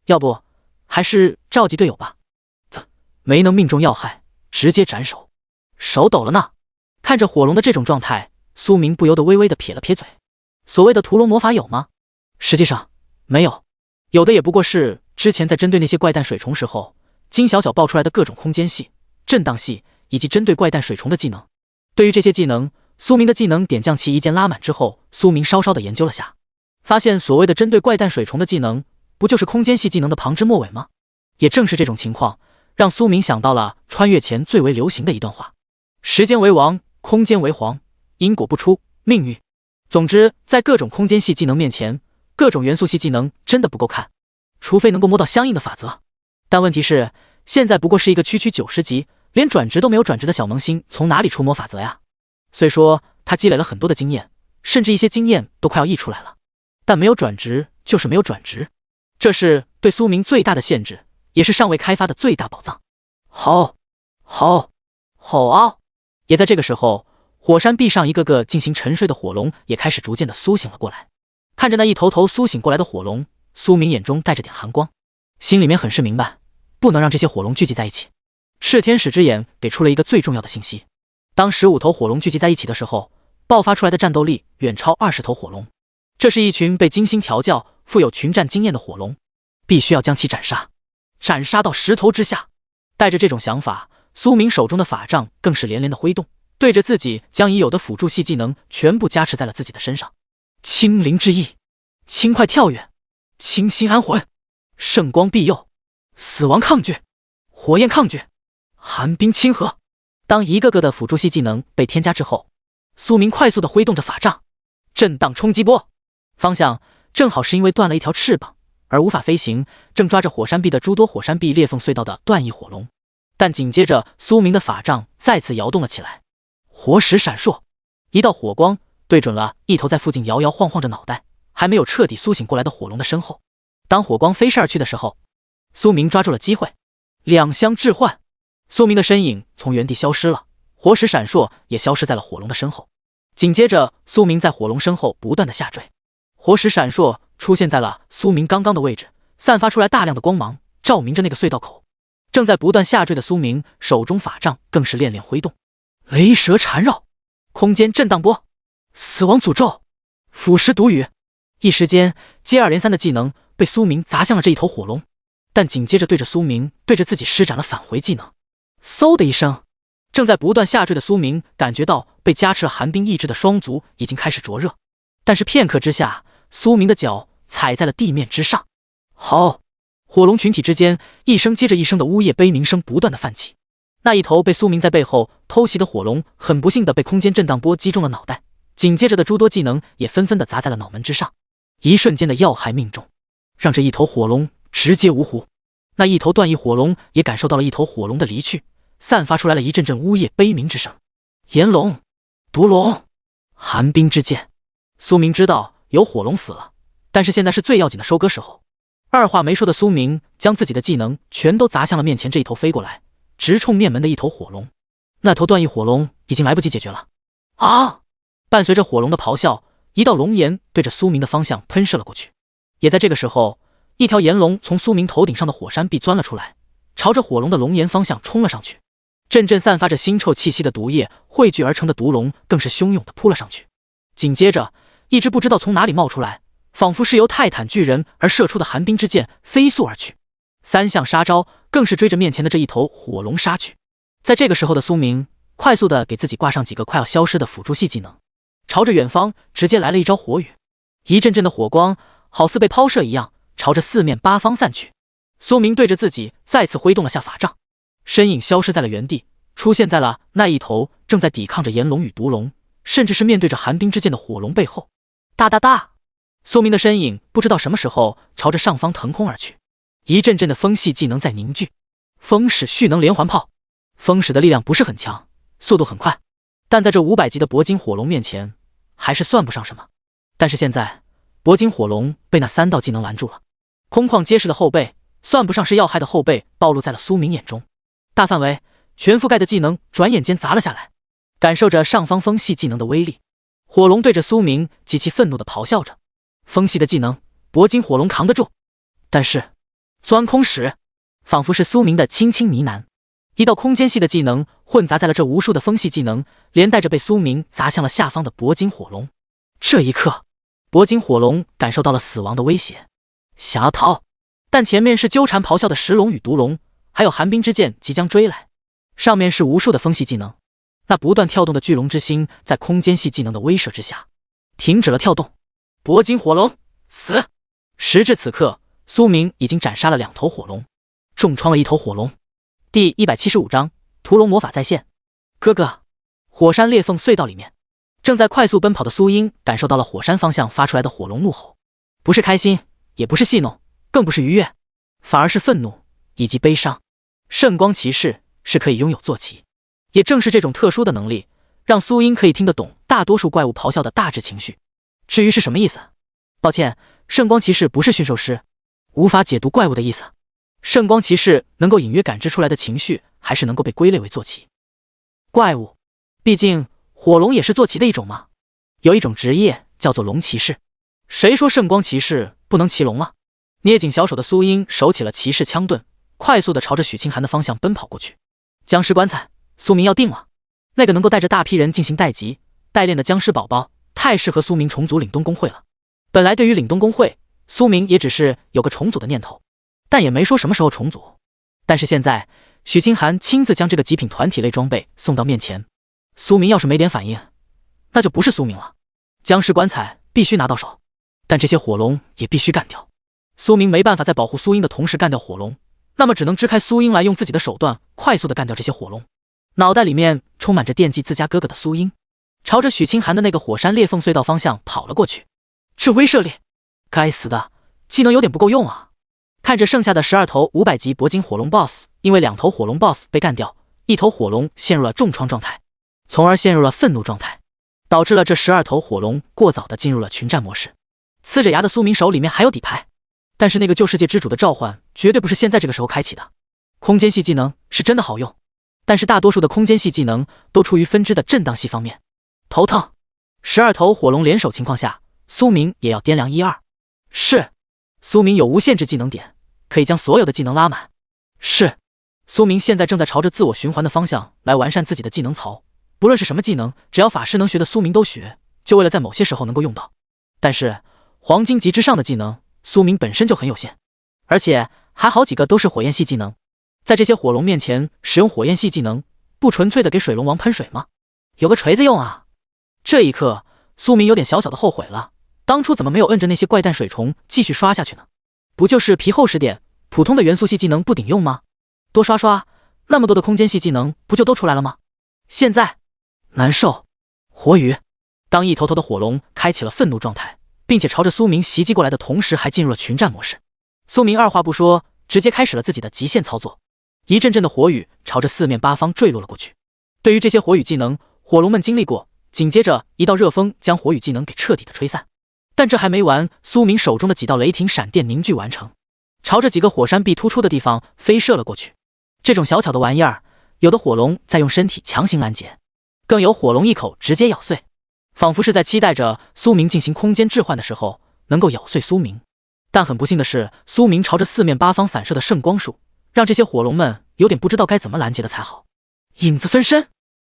Speaker 1: 要不还是召集队友吧，没能命中要害，直接斩首，手抖了呢。看着火龙的这种状态，苏明不由得微微的撇了撇嘴。所谓的屠龙魔法有吗？实际上没有，有的也不过是之前在针对那些怪诞水虫时候，金小小爆出来的各种空间系、震荡系以及针对怪诞水虫的技能。对于这些技能，苏明的技能点将其一键拉满之后，苏明稍稍的研究了下，发现所谓的针对怪诞水虫的技能，不就是空间系技能的旁枝末尾吗？也正是这种情况，让苏明想到了穿越前最为流行的一段话：时间为王，空间为皇，因果不出，命运。总之，在各种空间系技能面前，各种元素系技能真的不够看，除非能够摸到相应的法则。但问题是，现在不过是一个区90级，连转职都没有转职的小萌新，从哪里出摸法则呀？虽说他积累了很多的经验，甚至一些经验都快要溢出来了，但没有转职就是没有转职，这是对苏明最大的限制，也是尚未开发的最大宝藏。吼吼吼啊！也在这个时候，火山壁上一个个进行沉睡的火龙也开始逐渐的苏醒了过来。看着那一头头苏醒过来的火龙，苏明眼中带着点寒光，心里面很是明白，不能让这些火龙聚集在一起。炽天使之眼给出了一个最重要的信息，当15头火龙聚集在一起的时候，爆发出来的战斗力远超20头火龙。这是一群被精心调教、富有群战经验的火龙，必须要将其斩杀，斩杀到10头之下。带着这种想法，苏明手中的法杖更是连连的挥动，对着自己将已有的辅助系技能全部加持在了自己的身上。清灵之翼，轻快跳跃，清心安魂，圣光庇佑，死亡抗拒，火焰抗拒，寒冰亲和。当一个个的辅助系技能被添加之后，苏明快速的挥动着法杖，震荡冲击波，方向正好是因为断了一条翅膀而无法飞行，正抓着火山壁的诸多火山壁裂缝隧道的断翼火龙。但紧接着苏明的法杖再次摇动了起来，火矢闪烁，一道火光对准了一头在附近摇摇晃晃着脑袋还没有彻底苏醒过来的火龙的身后。当火光飞射而去的时候，苏明抓住了机会，两相置换，苏明的身影从原地消失了，火矢闪烁也消失在了火龙的身后。紧接着苏明在火龙身后不断的下坠，火矢闪烁出现在了苏明刚刚的位置，散发出来大量的光芒，照明着那个隧道口。正在不断下坠的苏明手中法杖更是连连挥动，雷蛇缠绕，空间震荡波，死亡诅咒，腐蚀毒雨。一时间接二连三的技能被苏明砸向了这一头火龙，但紧接着对着苏明对着自己施展了返回技能。嗖的一声，正在不断下坠的苏明感觉到被加持了寒冰意志的双足已经开始灼热，但是片刻之下，苏明的脚踩在了地面之上。好，火龙群体之间一声接着一声的呜咽悲鸣声不断的泛起。那一头被苏明在背后偷袭的火龙很不幸的被空间震荡波击中了脑袋，紧接着的诸多技能也纷纷的砸在了脑门之上，一瞬间的要害命中，让这一头火龙直接芜湖。那一头断翼火龙也感受到了一头火龙的离去，散发出来了一阵阵呜咽悲鸣之声。炎龙、毒龙、寒冰之剑。苏明知道有火龙死了，但是现在是最要紧的收割时候。二话没说的苏明将自己的技能全都砸向了面前这一头飞过来直冲面门的一头火龙。那头断翼火龙已经来不及解决了啊！伴随着火龙的咆哮，一道龙炎对着苏明的方向喷射了过去。也在这个时候，一条炎龙从苏明头顶上的火山壁钻了出来，朝着火龙的龙炎方向冲了上去。阵阵散发着腥臭气息的毒液汇聚而成的毒龙更是汹涌地扑了上去。紧接着，一只不知道从哪里冒出来，仿佛是由泰坦巨人而射出的寒冰之剑飞速而去，三项杀招更是追着面前的这一头火龙杀去。在这个时候的苏明快速地给自己挂上几个快要消失的辅助系技能，朝着远方直接来了一招火雨，一阵阵的火光好似被抛射一样朝着四面八方散去。苏明对着自己再次挥动了下法杖，身影消失在了原地，出现在了那一头正在抵抗着炎龙与毒龙，甚至是面对着寒冰之剑的火龙背后。哒哒哒，苏明的身影不知道什么时候朝着上方腾空而去，一阵阵的风系技能在凝聚。风矢蓄能连环炮，风矢的力量不是很强，速度很快，但在这500级的铂金火龙面前，还是算不上什么。但是现在，铂金火龙被那3道技能拦住了，空旷结实的后背，算不上是要害的后背暴露在了苏明眼中。大范围、全覆盖的技能转眼间砸了下来，感受着上方风系技能的威力，火龙对着苏明极其愤怒地咆哮着。风系的技能，铂金火龙扛得住，但是钻空矢，仿佛是苏明的轻轻呢喃。一道空间系的技能混杂在了这无数的风系技能，连带着被苏明砸向了下方的铂金火龙。这一刻，铂金火龙感受到了死亡的威胁，想要逃，但前面是纠缠咆哮的石龙与毒龙，还有寒冰之剑即将追来，上面是无数的风系技能。那不断跳动的巨龙之心在空间系技能的威慑之下停止了跳动。铂金火龙死！时至此刻，苏明已经斩杀了2头火龙，重创了1头火龙。第175章屠龙魔法再现。哥哥，火山裂缝隧道里面，正在快速奔跑的苏英感受到了火山方向发出来的火龙怒吼，不是开心，也不是戏弄，更不是愉悦，反而是愤怒以及悲伤。圣光骑士是可以拥有坐骑，也正是这种特殊的能力，让苏英可以听得懂大多数怪物咆哮的大致情绪。至于是什么意思，抱歉，圣光骑士不是驯兽师，无法解读怪物的意思。圣光骑士能够隐约感知出来的情绪，还是能够被归类为坐骑。怪物，毕竟火龙也是坐骑的一种嘛。有一种职业叫做龙骑士，谁说圣光骑士不能骑龙了？捏紧小手的苏英手起了骑士枪盾，快速的朝着许清寒的方向奔跑过去。僵尸棺材，苏明要定了。那个能够带着大批人进行代级代练的僵尸宝宝，太适合苏明重组凛冬公会了。本来对于凛冬公会，苏明也只是有个重组的念头，但也没说什么时候重组。但是现在，许清寒亲自将这个极品团体类装备送到面前，苏明要是没点反应，那就不是苏明了。僵尸棺材必须拿到手，但这些火龙也必须干掉。苏明没办法在保护苏英的同时干掉火龙，那么只能支开苏英来用自己的手段快速的干掉这些火龙。脑袋里面充满着惦记自家哥哥的苏英，朝着许清寒的那个火山裂缝隧道方向跑了过去。这威慑力，该死的，技能有点不够用啊！看着剩下的12头500级铂金火龙 BOSS， 因为2头火龙 BOSS 被干掉，1头火龙陷入了重创状态，从而陷入了愤怒状态，导致了这12头火龙过早的进入了群战模式。呲着牙的苏明手里面还有底牌，但是那个旧世界之主的召唤绝对不是现在这个时候开启的。空间系技能是真的好用，但是大多数的空间系技能都出于分支的震荡系方面。头疼！12头火龙联手情况下，苏明也要掂量1、2。是，苏明有无限制技能点，可以将所有的技能拉满。是，苏明现在正在朝着自我循环的方向来完善自己的技能槽，不论是什么技能，只要法师能学的苏明都学，就为了在某些时候能够用到。但是黄金级之上的技能，苏明本身就很有限，而且还好几个都是火焰系技能。在这些火龙面前使用火焰系技能，不纯粹的给水龙王喷水吗？有个锤子用啊！这一刻，苏明有点小小的后悔了，当初怎么没有摁着那些怪诞水虫继续刷下去呢？不就是皮厚实点，普通的元素系技能不顶用吗？多刷刷，那么多的空间系技能不就都出来了吗？现在难受！火雨，当一头头的火龙开启了愤怒状态，并且朝着苏明袭击过来的同时，还进入了群战模式。苏明二话不说，直接开始了自己的极限操作。一阵阵的火雨朝着四面八方坠落了过去。对于这些火雨技能，火龙们经历过，紧接着一道热风将火雨技能给彻底的吹散。但这还没完，苏明手中的几道雷霆闪电凝聚完成，朝着几个火山壁突出的地方飞射了过去。这种小巧的玩意儿，有的火龙在用身体强行拦截，更有火龙一口直接咬碎，仿佛是在期待着苏明进行空间置换的时候能够咬碎苏明。但很不幸的是，苏明朝着四面八方散射的圣光束，让这些火龙们有点不知道该怎么拦截的才好。影子分身，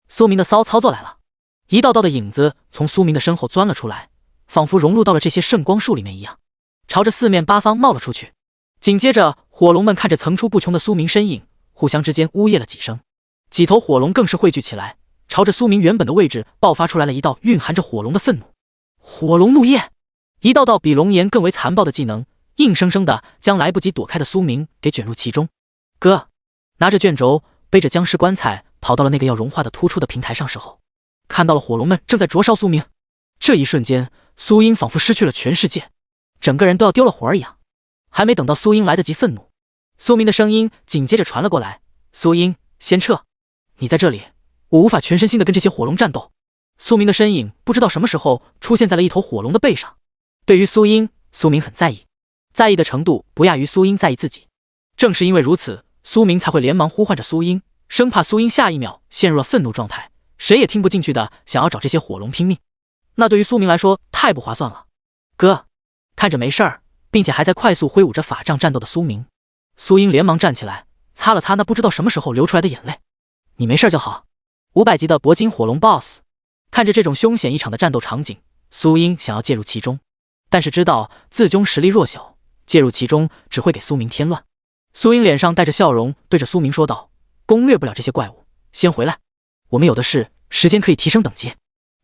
Speaker 1: 苏明的骚操作来了，一道道的影子从苏明的身后钻了出来，仿佛融入到了这些圣光束里面一样，朝着四面八方冒了出去。紧接着，火龙们看着层出不穷的苏明身影，互相之间呜咽了几声。几头火龙更是汇聚起来，朝着苏明原本的位置爆发出来了一道蕴含着火龙的愤怒。火龙怒焰，一道道比龙炎更为残暴的技能，硬生生的将来不及躲开的苏明给卷入其中。哥，拿着卷轴，背着僵尸棺材跑到了那个要融化的突出的平台上时候，看到了火龙们正在灼烧苏明。这一瞬间，苏英仿佛失去了全世界，整个人都要丢了魂儿一样。还没等到苏英来得及愤怒，苏明的声音紧接着传了过来：“苏英，先撤！你在这里，我无法全身心的跟这些火龙战斗。”苏明的身影不知道什么时候出现在了一头火龙的背上。对于苏英，苏明很在意，在意的程度不亚于苏英在意自己。正是因为如此，苏明才会连忙呼唤着苏英，生怕苏英下一秒陷入了愤怒状态，谁也听不进去的想要找这些火龙拼命。那对于苏明来说太不划算了。哥，看着没事儿，并且还在快速挥舞着法杖战斗的苏明，苏英连忙站起来，擦了擦那不知道什么时候流出来的眼泪。你没事就好。500级的铂金火龙 BOSS， 看着这种凶险异常的战斗场景，苏英想要介入其中，但是知道自宗实力弱小，介入其中只会给苏明添乱。苏英脸上带着笑容，对着苏明说道：“攻略不了这些怪物，先回来，我们有的是时间可以提升等级。”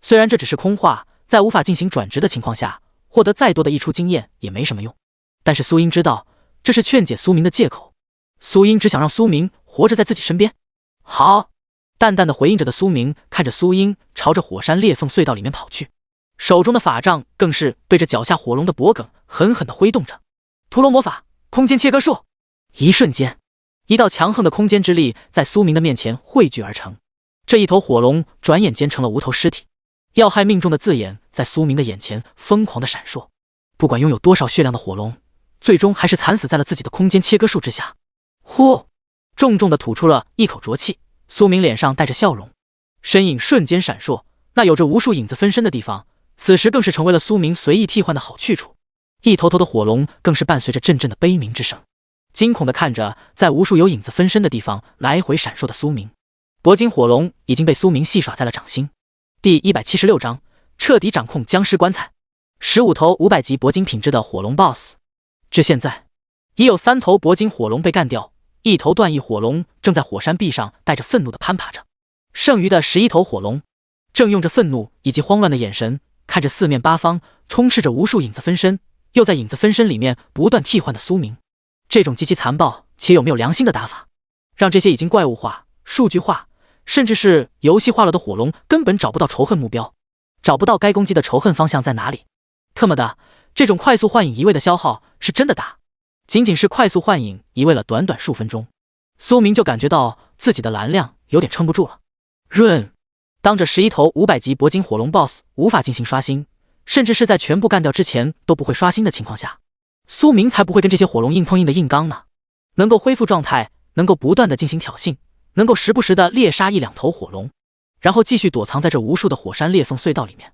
Speaker 1: 虽然这只是空话，在无法进行转职的情况下，获得再多的溢出经验也没什么用，但是苏英知道这是劝解苏明的借口。苏英只想让苏明活着在自己身边。好，淡淡的回应着的苏明看着苏英朝着火山裂缝隧道里面跑去，手中的法杖更是对着脚下火龙的脖颈狠狠地挥动着。屠龙魔法空间切割术，一瞬间，一道强横的空间之力在苏明的面前汇聚而成。这一头火龙转眼间成了无头尸体，要害命中的字眼在苏明的眼前疯狂的闪烁。不管拥有多少血量的火龙，最终还是惨死在了自己的空间切割术之下。呼，重重的吐出了一口浊气，苏明脸上带着笑容，身影瞬间闪烁。那有着无数影子分身的地方，此时更是成为了苏明随意替换的好去处。一头头的火龙更是伴随着阵阵的悲鸣之声，惊恐地看着在无数有影子分身的地方来回闪烁的苏明。铂金火龙已经被苏明戏耍在了掌心。第176章，彻底掌控僵尸棺材。15头500级铂金品质的火龙 BOSS， 至现在已有3头铂金火龙被干掉，一头断翼火龙正在火山壁上带着愤怒地攀爬着，剩余的11头火龙正用着愤怒以及慌乱的眼神看着四面八方充斥着无数影子分身，又在影子分身里面不断替换的苏明。这种极其残暴且有没有良心的打法，让这些已经怪物化、数据化甚至是游戏化了的火龙根本找不到仇恨目标，找不到该攻击的仇恨方向在哪里。特么的，这种快速幻影移位的消耗是真的大，仅仅是快速幻影移位了短短数分钟，苏明就感觉到自己的蓝量有点撑不住了。润，当着11头500级铂金火龙 BOSS 无法进行刷新，甚至是在全部干掉之前都不会刷新的情况下，苏明才不会跟这些火龙硬碰硬的硬刚呢。能够恢复状态，能够不断的进行挑衅，能够时不时的猎杀1、2头火龙，然后继续躲藏在这无数的火山裂缝隧道里面。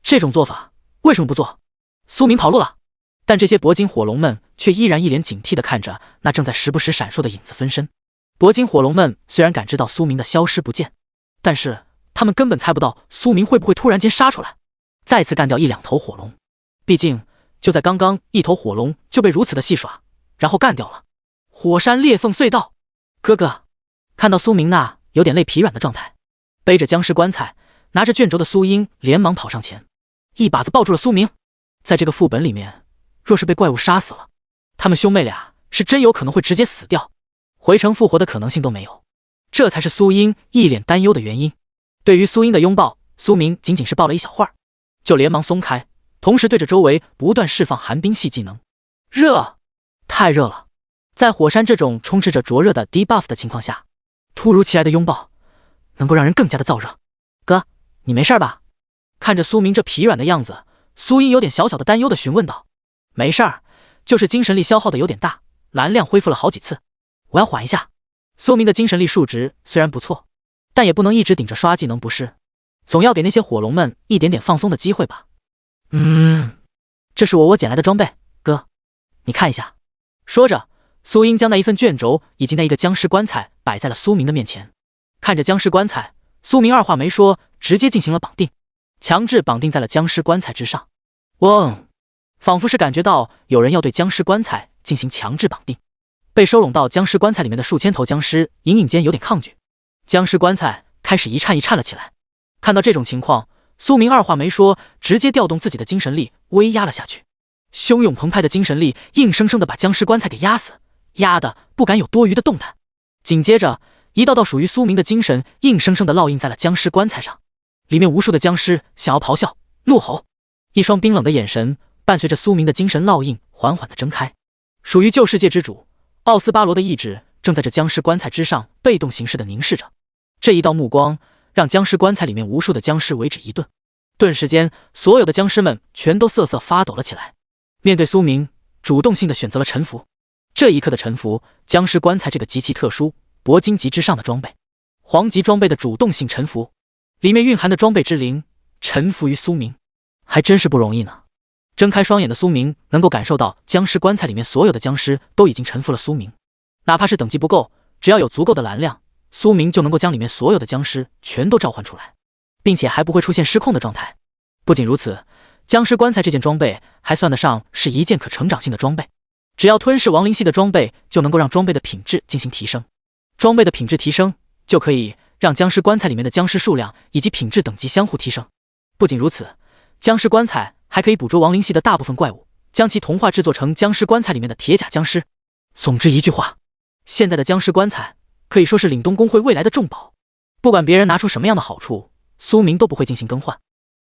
Speaker 1: 这种做法为什么不做？苏明跑路了，但这些铂金火龙们却依然一脸警惕地看着那正在时不时闪烁的影子分身。铂金火龙们虽然感知到苏明的消失不见，但是他们根本猜不到苏明会不会突然间杀出来，再次干掉1、2头火龙。毕竟就在刚刚，一头火龙就被如此的戏耍，然后干掉了。火山裂缝隧道，哥哥看到苏明那有点累疲软的状态，背着僵尸棺材拿着卷轴的苏英连忙跑上前，一把子抱住了苏明。在这个副本里面，若是被怪物杀死了，他们兄妹俩是真有可能会直接死掉，回城复活的可能性都没有。这才是苏英一脸担忧的原因。对于苏英的拥抱，苏明仅仅是抱了一小会儿，就连忙松开，同时对着周围不断释放寒冰系技能。热，太热了！在火山这种充斥着灼热的 debuff 的情况下，突如其来的拥抱能够让人更加的燥热。哥，你没事吧？看着苏明这疲软的样子，苏英有点小小的担忧的询问道。没事儿，就是精神力消耗的有点大，蓝量恢复了好几次，我要缓一下。苏明的精神力数值虽然不错，但也不能一直顶着刷技能不是，总要给那些火龙们一点点放松的机会吧。这是我捡来的装备，哥，你看一下。说着，苏英将那一份卷轴以及那一个僵尸棺材摆在了苏明的面前。看着僵尸棺材，苏明二话没说，直接进行了绑定，强制绑定在了僵尸棺材之上。嗡，仿佛是感觉到有人要对僵尸棺材进行强制绑定，被收拢到僵尸棺材里面的数千头僵尸隐隐间有点抗拒，僵尸棺材开始一颤一颤了起来。看到这种情况，苏明二话没说，直接调动自己的精神力威压了下去。汹涌澎湃的精神力硬生生的把僵尸棺材给压死，压得不敢有多余的动弹。紧接着，一道道属于苏明的精神硬生生的烙印在了僵尸棺材上，里面无数的僵尸想要咆哮怒吼，一双冰冷的眼神伴随着苏明的精神烙印缓缓地睁开。属于旧世界之主奥斯巴罗的意志正在这僵尸棺材之上被动形式地凝视着。这一道目光让僵尸棺材里面无数的僵尸为之一顿，顿时间，所有的僵尸们全都瑟瑟发抖了起来。面对苏明，主动性地选择了臣服。这一刻的臣服，僵尸棺材这个极其特殊、铂金级之上的装备，黄级装备的主动性臣服，里面蕴含的装备之灵，臣服于苏明，还真是不容易呢。睁开双眼的苏明能够感受到僵尸棺材里面所有的僵尸都已经臣服了苏明，哪怕是等级不够，只要有足够的蓝量，苏明就能够将里面所有的僵尸全都召唤出来，并且还不会出现失控的状态。不仅如此，僵尸棺材这件装备还算得上是一件可成长性的装备，只要吞噬亡灵系的装备就能够让装备的品质进行提升，装备的品质提升就可以让僵尸棺材里面的僵尸数量以及品质等级相互提升。不仅如此，僵尸棺材还可以捕捉亡灵系的大部分怪物，将其同化制作成僵尸棺材里面的铁甲僵尸。总之一句话，现在的僵尸棺材可以说是凛冬公会未来的重宝，不管别人拿出什么样的好处，苏明都不会进行更换。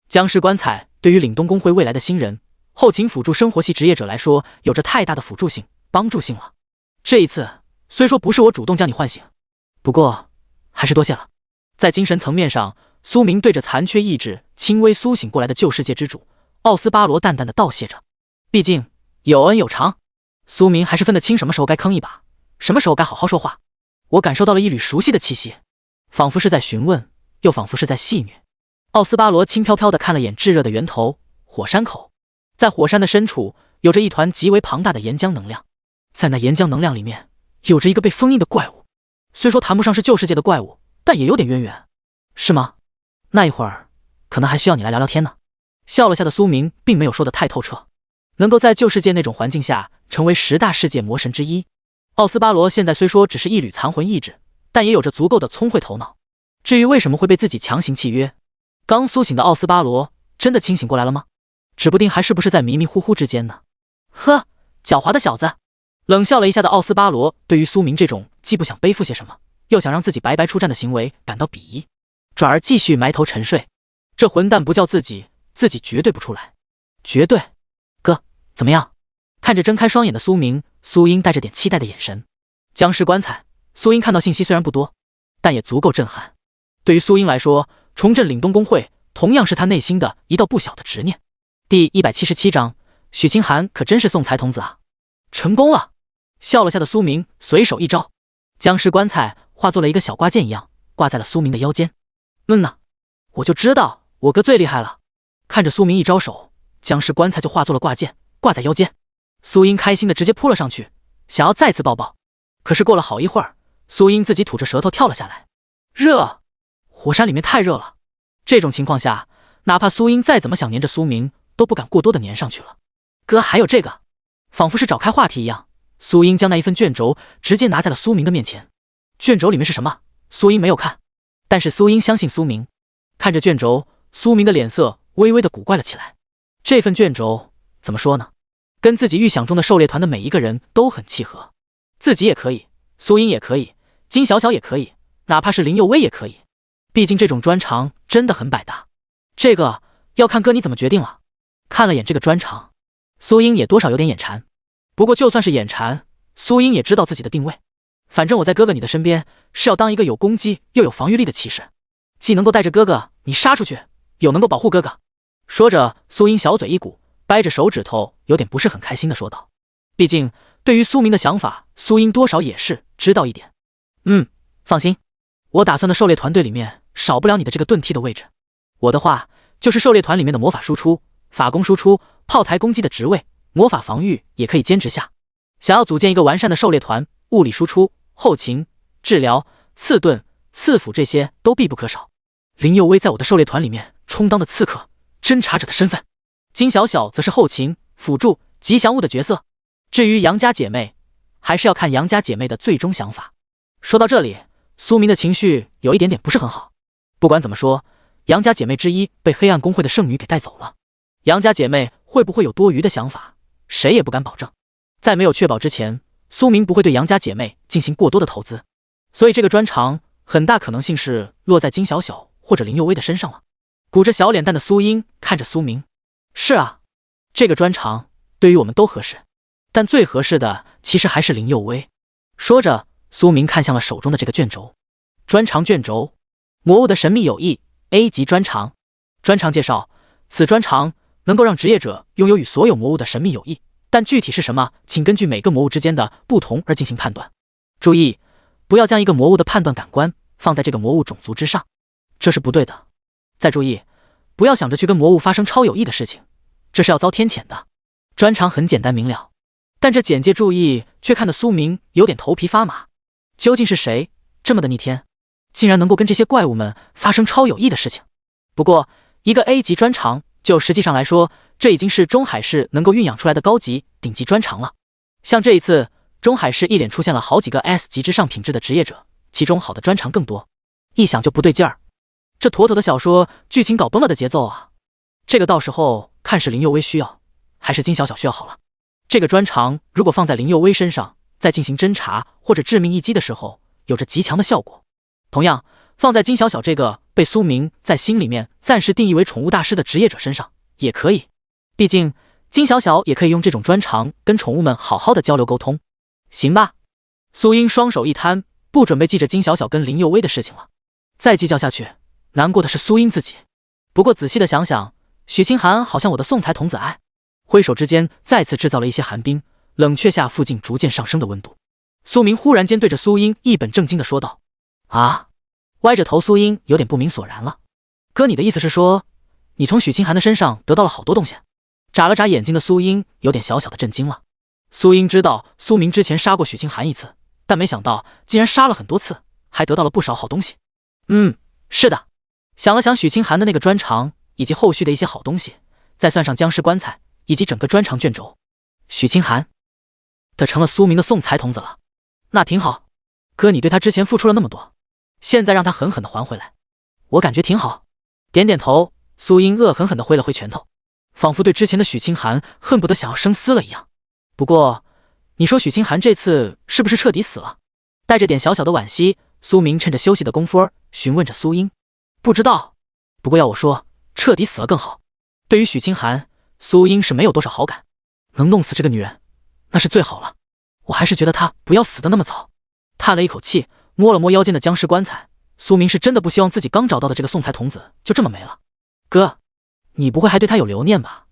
Speaker 1: 僵尸棺材对于凛冬公会未来的新人、后勤辅助生活系职业者来说，有着太大的辅助性、帮助性了。这一次虽说不是我主动将你唤醒，不过还是多谢了。在精神层面上，苏明对着残缺意志轻微苏醒过来的旧世界之主奥斯巴罗淡淡的道谢着，毕竟有恩有偿，苏明还是分得清什么时候该坑一把，什么时候该好好说话。我感受到了一缕熟悉的气息，仿佛是在询问，又仿佛是在戏谑。奥斯巴罗轻飘飘地看了眼炙热的源头火山口，在火山的深处有着一团极为庞大的岩浆能量，在那岩浆能量里面有着一个被封印的怪物，虽说谈不上是旧世界的怪物，但也有点渊源，是吗？那一会儿可能还需要你来聊聊天呢。笑了下的苏明并没有说得太透彻，能够在旧世界那种环境下成为10大世界魔神之一，奥斯巴罗现在虽说只是一缕残魂意志，但也有着足够的聪慧头脑。至于为什么会被自己强行契约，刚苏醒的奥斯巴罗真的清醒过来了吗？指不定还是不是在迷迷糊糊之间呢。呵，狡猾的小子。冷笑了一下的奥斯巴罗对于苏明这种既不想背负些什么，又想让自己白白出战的行为感到鄙夷，转而继续埋头沉睡。这混蛋不叫自己绝对不出来，绝对。哥，怎么样？看着睁开双眼的苏明，苏英带着点期待的眼神。僵尸棺材，苏英看到信息虽然不多，但也足够震撼。对于苏英来说，重振凛冬公会同样是他内心的一道不小的执念。第177章，许清寒可真是送财童子啊！成功了！笑了下的苏明随手一招，僵尸棺材化作了一个小挂件一样挂在了苏明的腰间。我就知道我哥最厉害了。看着苏明一招手，僵尸棺材就化作了挂件，挂在腰间。苏英开心的直接扑了上去，想要再次抱抱。可是过了好一会儿，苏英自己吐着舌头跳了下来。热！火山里面太热了。这种情况下，哪怕苏英再怎么想黏着苏明，都不敢过多的黏上去了。哥，还有这个，仿佛是找开话题一样，苏英将那一份卷轴直接拿在了苏明的面前。卷轴里面是什么？苏英没有看，但是苏英相信苏明。看着卷轴，苏明的脸色微微的古怪了起来。这份卷轴怎么说呢？跟自己预想中的狩猎团的每一个人都很契合，自己也可以，苏英也可以，金小小也可以，哪怕是林佑威也可以。毕竟这种专长真的很百搭。这个要看哥你怎么决定了。看了眼这个专长，苏英也多少有点眼馋。不过就算是眼馋，苏英也知道自己的定位。反正我在哥哥你的身边是要当一个有攻击又有防御力的骑士，既能够带着哥哥你杀出去，又能够保护哥哥。说着，苏英小嘴一鼓，掰着手指头，有点不是很开心的说道。毕竟对于苏明的想法，苏英多少也是知道一点。放心，我打算的狩猎团队里面少不了你的这个盾梯的位置。我的话就是狩猎团里面的魔法输出、法攻输出、炮台攻击的职位，魔法防御也可以兼职下。想要组建一个完善的狩猎团，物理输出、后勤、治疗、刺盾、刺斧这些都必不可少。林佑威在我的狩猎团里面充当的刺客、侦察者的身份，金小小则是后勤、辅助、吉祥物的角色。至于杨家姐妹，还是要看杨家姐妹的最终想法。说到这里，苏明的情绪有一点点不是很好。不管怎么说，杨家姐妹之一被黑暗公会的圣女给带走了，杨家姐妹会不会有多余的想法，谁也不敢保证。在没有确保之前，苏明不会对杨家姐妹进行过多的投资，所以这个专长很大可能性是落在金小小或者林佑威的身上了。鼓着小脸蛋的苏英看着苏明，是啊，这个专长对于我们都合适，但最合适的其实还是林佑威。说着，苏明看向了手中的这个卷轴。专长卷轴，魔物的神秘友谊 A 级专长。专长介绍：此专长能够让职业者拥有与所有魔物的神秘友谊，但具体是什么，请根据每个魔物之间的不同而进行判断。注意，不要将一个魔物的判断感官放在这个魔物种族之上，这是不对的。再注意，不要想着去跟魔物发生超有益的事情，这是要遭天谴的。专长很简单明了，但这简介注意却看得苏明有点头皮发麻。究竟是谁这么的逆天，竟然能够跟这些怪物们发生超有益的事情？不过一个 A 级专长，就实际上来说，这已经是中海市能够酝养出来的高级顶级专长了。像这一次，中海市一连出现了好几个 S 级之上品质的职业者，其中好的专长更多，一想就不对劲儿。这妥妥的小说剧情搞崩了的节奏啊！这个到时候看是林佑威需要，还是金小小需要好了。这个专长如果放在林佑威身上，在进行侦查或者致命一击的时候，有着极强的效果。同样，放在金小小这个被苏明在心里面暂时定义为宠物大师的职业者身上也可以。毕竟金小小也可以用这种专长跟宠物们好好的交流沟通。行吧。苏英双手一摊，不准备记着金小小跟林佑威的事情了。再计较下去，难过的是苏英自己。不过仔细的想想，许清寒好像我的送财童子爱。挥手之间再次制造了一些寒冰，冷却下附近逐渐上升的温度。苏明忽然间对着苏英一本正经的说道：啊！歪着头，苏英有点不明所然了。哥，你的意思是说，你从许清寒的身上得到了好多东西？眨了眨眼睛的苏英有点小小的震惊了。苏英知道苏明之前杀过许清寒一次，但没想到竟然杀了很多次，还得到了不少好东西。是的。想了想许清寒的那个专长以及后续的一些好东西，再算上僵尸棺材以及整个专长卷轴，许清寒他成了苏明的送财童子了。那挺好，哥，你对他之前付出了那么多，现在让他狠狠的还回来，我感觉挺好。点点头，苏英恶狠狠地挥了挥拳头，仿佛对之前的许清寒恨不得想要生撕了一样。不过你说许清寒这次是不是彻底死了？带着点小小的惋惜，苏明趁着休息的功夫询问着苏英。不知道，不过要我说，彻底死了更好。对于许清寒，苏英是没有多少好感，能弄死这个女人那是最好了。我还是觉得她不要死的那么早。叹了一口气，摸了摸腰间的僵尸棺材，苏明是真的不希望自己刚找到的这个送财童子就这么没了。哥，你不会还对他有留念吧？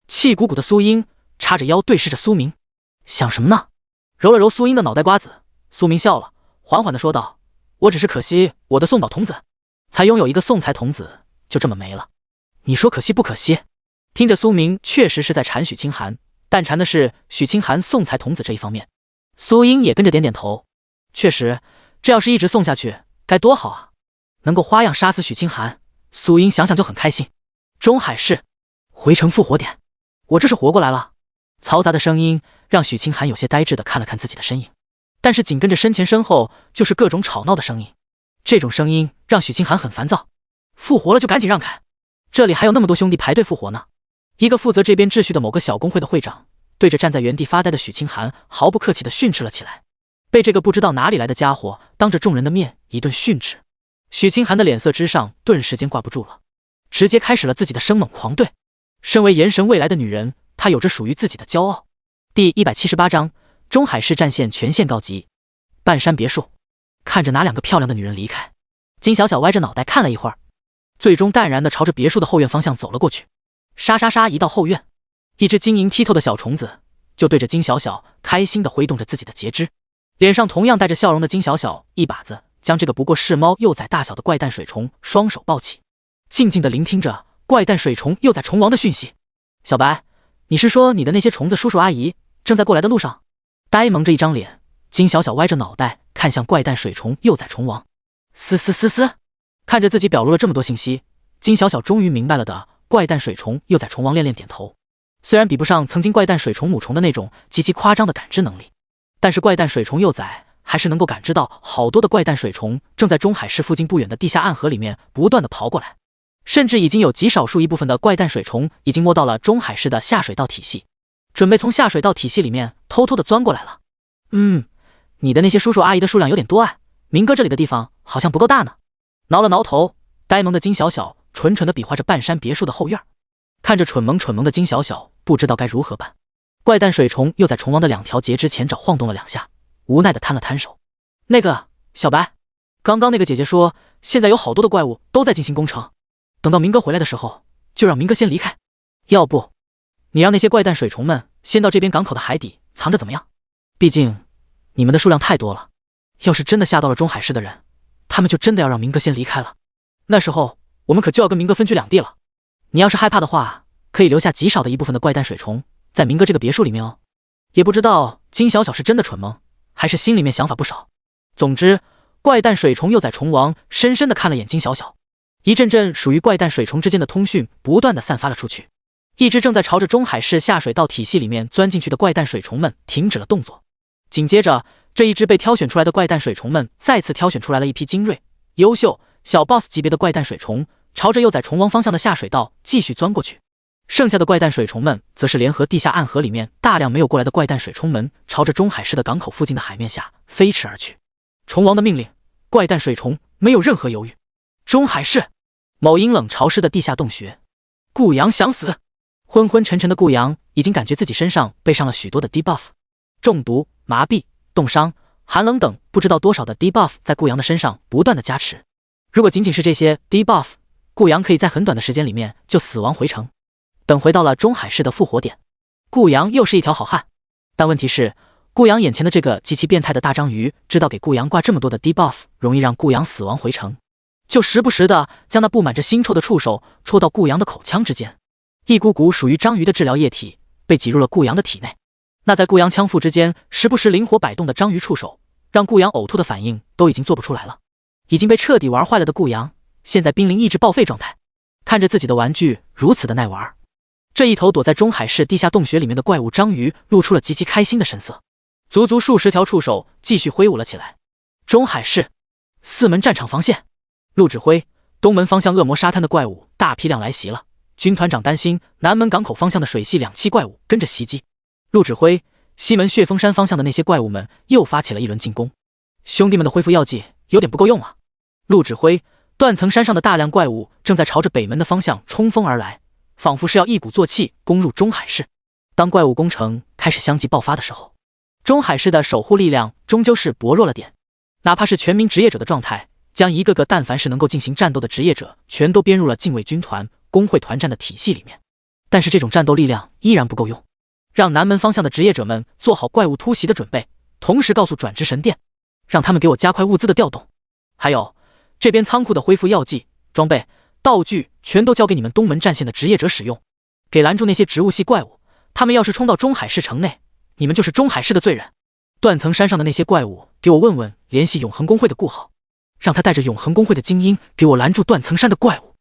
Speaker 1: 气鼓鼓的苏英叉着腰对视着苏明，想什么呢？揉了揉苏英的脑袋瓜子，苏明笑了，缓缓地说道：我只是可惜我的送宝童子才拥有一个送财童子就这么没了。你说可惜不可惜？听着苏明确实是在馋许清寒，但馋的是许清寒送财童子这一方面。苏英也跟着点点头，确实，这要是一直送下去该多好啊！能够花样杀死许清寒，苏英想想就很开心。中海市回城复活点，我这是活过来了。嘈杂的声音让许清寒有些呆滞的看了看自己的身影，但是紧跟着身前身后就是各种吵闹的声音，这种声音让许清寒很烦躁。复活了就赶紧让开，这里还有那么多兄弟排队复活呢。一个负责这边秩序的某个小工会的会长对着站在原地发呆的许清寒毫不客气地训斥了起来。被这个不知道哪里来的家伙当着众人的面一顿训斥，许清寒的脸色之上顿时间挂不住了，直接开始了自己的生猛狂怼。身为炎神未来的女人，她有着属于自己的骄傲。第178章，中海市战线全线告急。半山别墅，看着那两个漂亮的女人离开，金小小歪着脑袋看了一会儿，最终淡然地朝着别墅的后院方向走了过去。沙沙沙，一到后院，一只晶莹剔透的小虫子就对着金小小开心地挥动着自己的截肢。脸上同样带着笑容的金小小一把子将这个不过是猫幼崽大小的怪诞水虫双手抱起，静静地聆听着怪诞水虫幼崽虫王的讯息。小白，你是说你的那些虫子叔叔阿姨正在过来的路上？呆萌着一张脸，金小小歪着脑袋看向怪诞水虫幼崽虫王。看着自己表露了这么多信息，金小小终于明白了的怪诞水虫幼崽虫王连点头。虽然比不上曾经怪诞水虫母虫的那种极其夸张的感知能力，但是怪诞水虫幼崽还是能够感知到好多的怪诞水虫正在中海市附近不远的地下暗河里面不断的跑过来，甚至已经有极少数一部分的怪诞水虫已经摸到了中海市的下水道体系，准备从下水道体系里面偷偷的钻过来了。你的那些叔叔阿姨的数量有点多啊，明哥这里的地方好像不够大呢。挠了挠头，呆萌的金小小蠢蠢的比划着半山别墅的后院。看着蠢萌蠢萌的金小小，不知道该如何办。怪诞水虫又在虫王的2条节肢前爪晃动了2下，无奈的摊了摊手。那个小白，刚刚那个姐姐说，现在有好多的怪物都在进行工程，等到明哥回来的时候，就让明哥先离开。要不，你让那些怪诞水虫们先到这边港口的海底藏着怎么样？毕竟你们的数量太多了，要是真的吓到了中海市的人，他们就真的要让明哥先离开了。那时候我们可就要跟明哥分居两地了。你要是害怕的话，可以留下极少的一部分的怪诞水虫在明哥这个别墅里面哦。也不知道金小小是真的蠢萌，还是心里面想法不少。总之，怪诞水虫幼崽虫王深深的看了眼金小小，一阵阵属于怪诞水虫之间的通讯不断的散发了出去。一只正在朝着中海市下水道体系里面钻进去的怪诞水虫们停止了动作。紧接着，这一只被挑选出来的怪诞水虫们再次挑选出来了一批精锐、优秀、小 boss 级别的怪诞水虫，朝着幼崽虫王方向的下水道继续钻过去。剩下的怪诞水虫们则是联合地下暗河里面大量没有过来的怪诞水虫们，朝着中海市的港口附近的海面下飞驰而去。虫王的命令，怪诞水虫没有任何犹豫。中海市某阴冷潮湿的地下洞穴，顾阳想死。昏昏沉沉的顾阳已经感觉自己身上被上了许多的 debuff， 中毒、麻痹、冻伤、寒冷等不知道多少的 debuff 在顾阳的身上不断的加持。如果仅仅是这些 debuff， 顾阳可以在很短的时间里面就死亡回城。等回到了中海市的复活点，顾阳又是一条好汉。但问题是，顾阳眼前的这个极其变态的大章鱼知道给顾阳挂这么多的 debuff 容易让顾阳死亡回城，就时不时的将那布满着腥臭的触手戳到顾阳的口腔之间。一股股属于章鱼的治疗液体被挤入了顾阳的体内，那在顾阳腔腹之间时不时灵活摆动的章鱼触手让顾阳呕吐的反应都已经做不出来了。已经被彻底玩坏了的顾阳现在濒临意志报废状态，看着自己的玩具如此的耐玩，这一头躲在中海市地下洞穴里面的怪物章鱼露出了极其开心的神色，足足数十条触手继续挥舞了起来。中海市4门战场防线，陆指挥，东门方向恶魔沙滩的怪物大批量来袭了。军团长担心南门港口方向的水系2栖怪物跟着袭击。陆指挥，西门血峰山方向的那些怪物们又发起了一轮进攻。兄弟们的恢复药剂有点不够用了。陆指挥，断层山上的大量怪物正在朝着北门的方向冲锋而来，仿佛是要一鼓作气攻入中海市。当怪物攻城开始相继爆发的时候，中海市的守护力量终究是薄弱了点。哪怕是全民职业者的状态，将一个个但凡是能够进行战斗的职业者全都编入了禁卫军团、工会团战的体系里面，但是这种战斗力量依然不够用。让南门方向的职业者们做好怪物突袭的准备，同时告诉转职神殿，让他们给我加快物资的调动。还有，这边仓库的恢复药剂、装备、道具全都交给你们东门战线的职业者使用，给拦住那些植物系怪物。他们要是冲到中海市城内，你们就是中海市的罪人。断层山上的那些怪物，给我问问联系永恒公会的顾好，让他带着永恒公会的精英给我拦住断层山的怪物。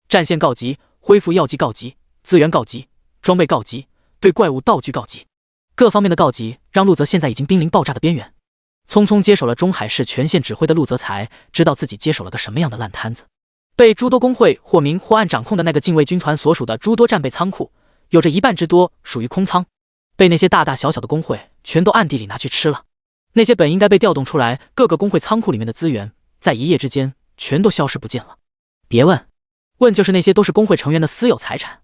Speaker 1: 战线告急，恢复药剂告急，资源告急，装备告急，对怪物道具告急，各方面的告急让陆泽现在已经濒临爆炸的边缘。匆匆接手了中海市全线指挥的陆泽才知道自己接手了个什么样的烂摊子。被诸多工会或明或暗掌控的那个禁卫军团所属的诸多战备仓库，有着1半之多属于空仓，被那些大大小小的工会全都暗地里拿去吃了。那些本应该被调动出来各个工会仓库里面的资源，在一夜之间全都消失不见了。别问，问就是那些都是工会成员的私有财产。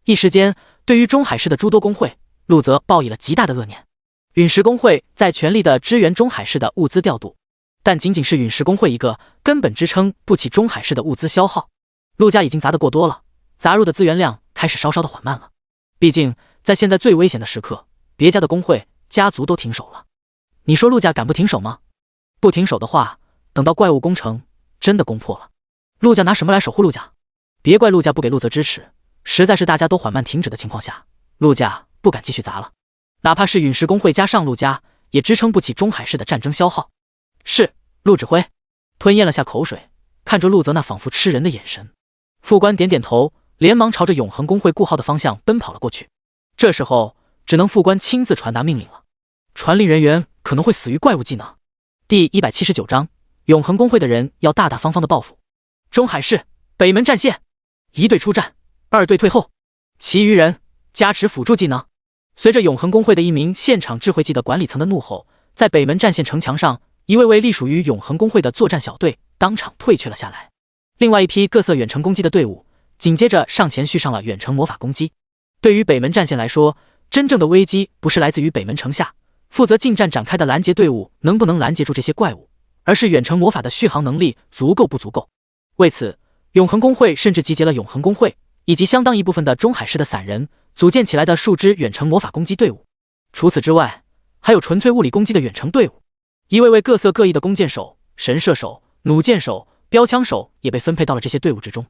Speaker 1: 一时间，对于中海市的诸多工会，陆泽报以了极大的恶念。陨石工会在全力的支援中海市的物资调度，但仅仅是陨石工会一个，根本支撑不起中海市的物资消耗。陆家已经砸得过多了，砸入的资源量开始稍稍的缓慢了。毕竟在现在最危险的时刻，别家的工会家族都停手了。你说陆家敢不停手吗？不停手的话，等到怪物攻城真的攻破了，陆家拿什么来守护陆家？别怪陆家不给陆泽支持，实在是大家都缓慢停止的情况下，陆家不敢继续砸了。哪怕是陨石工会加上陆家，也支撑不起中海市的战争消耗。是，陆指挥。吞咽了下口水，看着陆泽那仿佛吃人的眼神，副官点点头，连忙朝着永恒工会顾号的方向奔跑了过去。这时候只能副官亲自传达命令了，传令人员可能会死于怪物技能。第179章，永恒工会的人要大大方方的报复。中海市北门战线，1队出战，2队退后，其余人加持辅助技能。随着永恒工会的一名现场智慧技的管理层的怒吼，在北门战线城墙上，一位位隶属于永恒工会的作战小队当场退却了下来。另外一批各色远程攻击的队伍紧接着上前续上了远程魔法攻击。对于北门战线来说，真正的危机不是来自于北门城下负责近战展开的拦截队伍能不能拦截住这些怪物，而是远程魔法的续航能力足够不足够。为此，永恒公会甚至集结了永恒公会以及相当一部分的中海市的散人，组建起来的数支远程魔法攻击队伍。除此之外，还有纯粹物理攻击的远程队伍，一位位各色各异的弓箭手、神射手、弩箭手、标枪手也被分配到了这些队伍之中。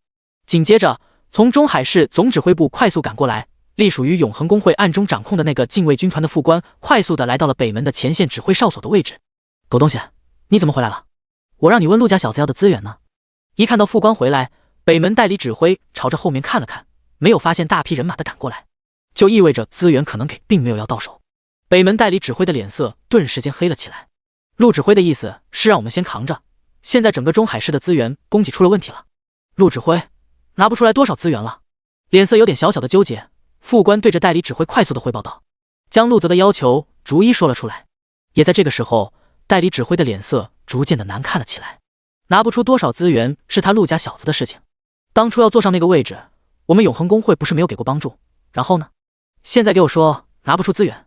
Speaker 1: 紧接着，从中海市总指挥部快速赶过来，隶属于永恒公会暗中掌控的那个禁卫军团的副官，快速的来到了北门的前线指挥哨所的位置。狗东西，你怎么回来了？我让你问陆家小子要的资源呢。一看到副官回来，北门代理指挥朝着后面看了看，没有发现大批人马的赶过来，就意味着资源可能给，并没有要到手。北门代理指挥的脸色顿时间黑了起来。陆指挥的意思是让我们先扛着，现在整个中海市的资源供给出了问题了。陆指挥拿不出来多少资源了？脸色有点小小的纠结，副官对着代理指挥快速的汇报道，将陆泽的要求逐一说了出来。也在这个时候，代理指挥的脸色逐渐的难看了起来。拿不出多少资源是他陆家小子的事情，当初要坐上那个位置，我们永恒公会不是没有给过帮助，然后呢？现在给我说拿不出资源，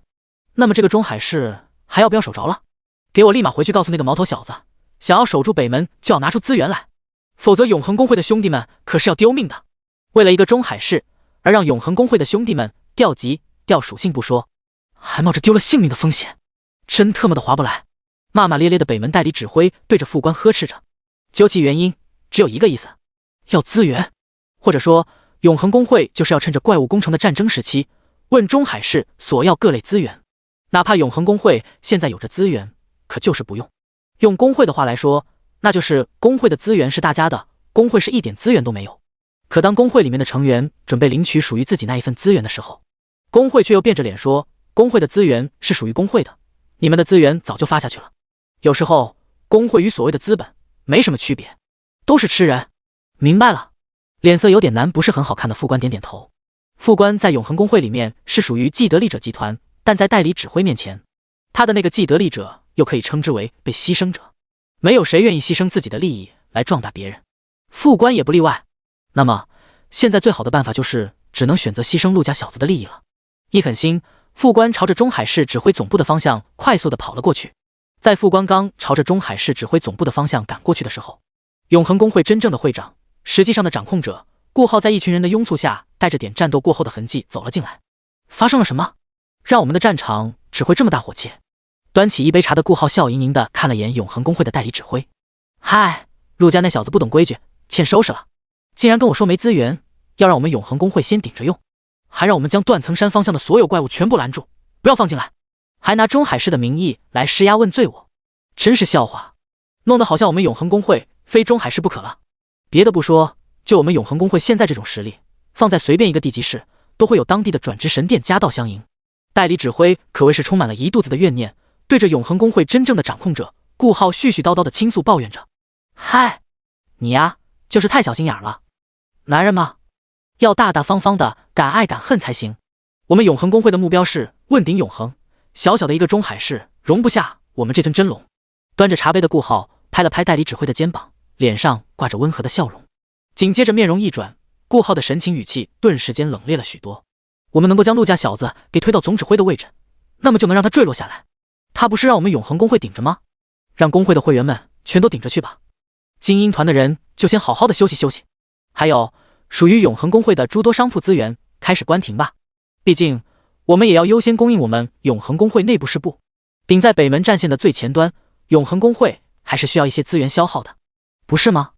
Speaker 1: 那么这个中海市还要不要守着了？给我立马回去告诉那个毛头小子，想要守住北门就要拿出资源来，否则永恒公会的兄弟们可是要丢命的。为了一个中海市而让永恒公会的兄弟们掉级掉属性不说，还冒着丢了性命的风险，真特么的划不来。骂骂咧咧的北门代理指挥对着副官呵斥着，究其原因只有一个意思，要资源，或者说永恒公会就是要趁着怪物攻城的战争时期问中海市索要各类资源。哪怕永恒公会现在有着资源，可就是不用。用工会的话来说，那就是工会的资源是大家的，工会是一点资源都没有。可当工会里面的成员准备领取属于自己那一份资源的时候，工会却又变着脸说，工会的资源是属于工会的，你们的资源早就发下去了。有时候工会与所谓的资本没什么区别，都是吃人。明白了。脸色有点难，不是很好看的副官点点头。副官在永恒公会里面是属于既得利者集团，但在代理指挥面前，他的那个既得利者又可以称之为被牺牲者。没有谁愿意牺牲自己的利益来壮大别人，副官也不例外。那么现在最好的办法就是只能选择牺牲陆家小子的利益了。一狠心，副官朝着中海市指挥总部的方向快速的跑了过去。在副官刚朝着中海市指挥总部的方向赶过去的时候，永恒公会真正的会长，实际上的掌控者顾浩在一群人的拥簇下，带着点战斗过后的痕迹走了进来。发生了什么？让我们的战场只会这么大火气？端起一杯茶的顾浩笑盈盈的看了眼永恒公会的代理指挥。嗨，陆家那小子不懂规矩，欠收拾了，竟然跟我说没资源，要让我们永恒公会先顶着用，还让我们将断层山方向的所有怪物全部拦住，不要放进来，还拿中海市的名义来施压问罪我，真是笑话，弄得好像我们永恒公会非中海市不可了。别的不说，就我们永恒公会现在这种实力，放在随便一个地级市都会有当地的转职神殿夹道相迎。代理指挥可谓是充满了一肚子的怨念，对着永恒公会真正的掌控者顾浩絮絮叨叨的倾诉抱怨着。嗨，你呀就是太小心眼了，男人嘛要大大方方的敢爱敢恨才行。我们永恒公会的目标是问鼎永恒，小小的一个中海市容不下我们这尊真龙。端着茶杯的顾浩拍了拍代理指挥的肩膀，脸上挂着温和的笑容。紧接着面容一转，顾浩的神情语气顿时间冷冽了许多。我们能够将陆家小子给推到总指挥的位置，那么就能让他坠落下来。他不是让我们永恒公会顶着吗？让公会的会员们全都顶着去吧。精英团的人就先好好的休息休息。还有属于永恒公会的诸多商铺资源开始关停吧，毕竟我们也要优先供应我们永恒公会内部事部。顶在北门战线的最前端，永恒公会还是需要一些资源消耗的，不是吗？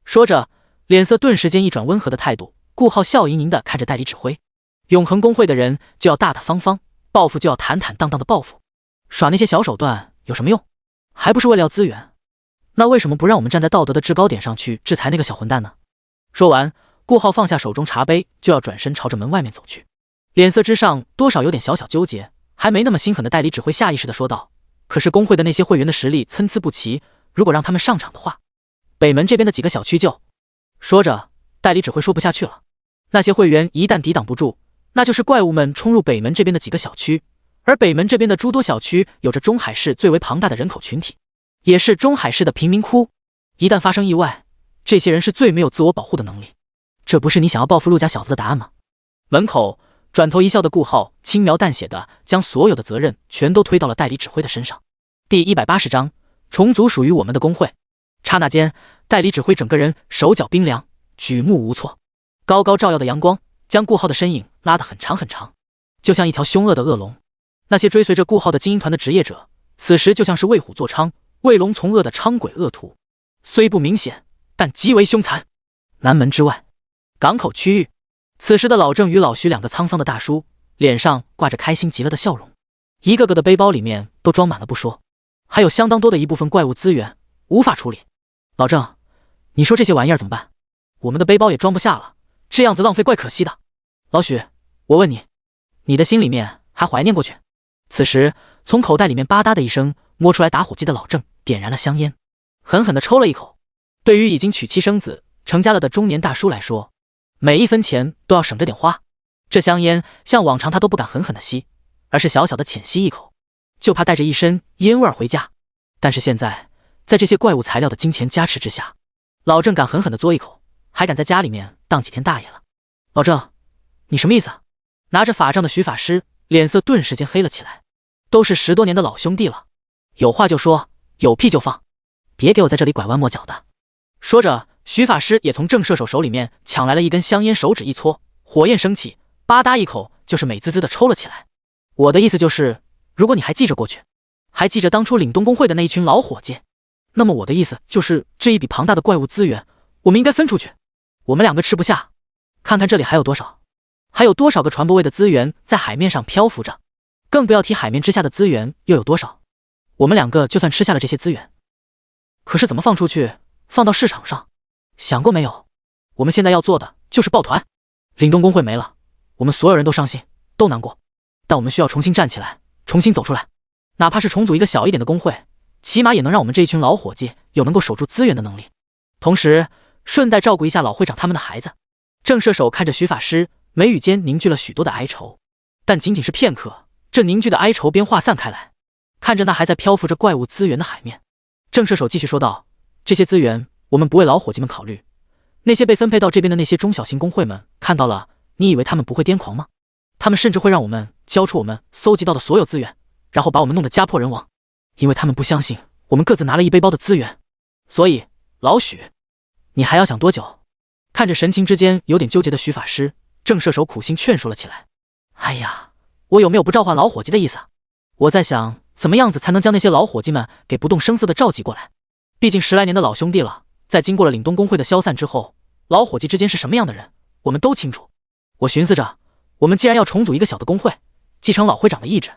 Speaker 1: 说着，脸色顿时间一转温和的态度，顾浩笑盈盈的看着代理指挥。永恒公会的人就要大大方方，报复就要坦坦荡荡的报复，耍那些小手段有什么用？还不是为了要资源？那为什么不让我们站在道德的制高点上去制裁那个小混蛋呢？说完，顾浩放下手中茶杯，就要转身朝着门外面走去，脸色之上多少有点小小纠结。还没那么心狠的代理指挥下意识的说道，可是工会的那些会员的实力参差不齐，如果让他们上场的话，北门这边的几个小区就……说着，代理指挥说不下去了。那些会员一旦抵挡不住，那就是怪物们冲入北门这边的几个小区，而北门这边的诸多小区有着中海市最为庞大的人口群体，也是中海市的贫民窟。一旦发生意外，这些人是最没有自我保护的能力，这不是你想要报复陆家小子的答案吗？门口转头一笑的顾浩轻描淡写的将所有的责任全都推到了代理指挥的身上。第180章，重组属于我们的工会。刹那间，代理指挥整个人手脚冰凉，举目无措。高高照耀的阳光将顾浩的身影拉得很长很长，就像一条凶恶的恶龙。那些追随着顾浩的精英团的职业者，此时就像是为虎作伥、为龙从恶的伥鬼恶徒，虽不明显，但极为凶残。南门之外，港口区域，此时的老郑与老徐两个沧桑的大叔，脸上挂着开心极了的笑容，一个个的背包里面都装满了不说，还有相当多的一部分怪物资源无法处理。老郑，你说这些玩意儿怎么办？我们的背包也装不下了，这样子浪费怪可惜的。老许，我问你，你的心里面还怀念过去？此时从口袋里面吧嗒的一声摸出来打火机的老郑点燃了香烟，狠狠地抽了一口。对于已经娶妻生子成家了的中年大叔来说，每一分钱都要省着点花。这香烟像往常他都不敢狠狠地吸，而是小小的浅吸一口，就怕带着一身烟味回家。但是现在在这些怪物材料的金钱加持之下，老郑敢狠狠地嘬一口，还敢在家里面当几天大爷了。老郑，你什么意思啊？拿着法杖的徐法师脸色顿时间黑了起来，都是10多年的老兄弟了，有话就说，有屁就放，别给我在这里拐弯抹角的。说着，徐法师也从郑射手手里面抢来了一根香烟，手指一搓，火焰升起，吧嗒一口就是美滋滋的抽了起来。我的意思就是，如果你还记着过去，还记着当初岭东公会的那一群老伙计，那么我的意思就是这一笔庞大的怪物资源，我们应该分出去。我们两个吃不下，看看这里还有多少，还有多少个船舶位的资源在海面上漂浮着，更不要提海面之下的资源又有多少。我们两个就算吃下了这些资源，可是怎么放出去，放到市场上，想过没有？我们现在要做的就是抱团。岭东公会没了，我们所有人都伤心，都难过，但我们需要重新站起来，重新走出来。哪怕是重组一个小一点的工会，起码也能让我们这一群老伙计有能够守住资源的能力，同时顺带照顾一下老会长他们的孩子。郑射手看着徐法师，眉宇间凝聚了许多的哀愁，但仅仅是片刻，这凝聚的哀愁便化散开来。看着那还在漂浮着怪物资源的海面，郑射手继续说道：这些资源我们不为老伙计们考虑，那些被分配到这边的那些中小型工会们看到了，你以为他们不会癫狂吗？他们甚至会让我们交出我们搜集到的所有资源，然后把我们弄得家破人亡，因为他们不相信我们各自拿了一背包的资源。所以老许，你还要想多久？看着神情之间有点纠结的徐法师，郑射手苦心劝说了起来。哎呀，我有没有不召唤老伙计的意思啊？我在想怎么样子才能将那些老伙计们给不动声色的召集过来，毕竟10来年的老兄弟了，在经过了岭东公会的消散之后，老伙计之间是什么样的人我们都清楚。我寻思着，我们既然要重组一个小的工会，继承老会长的意志，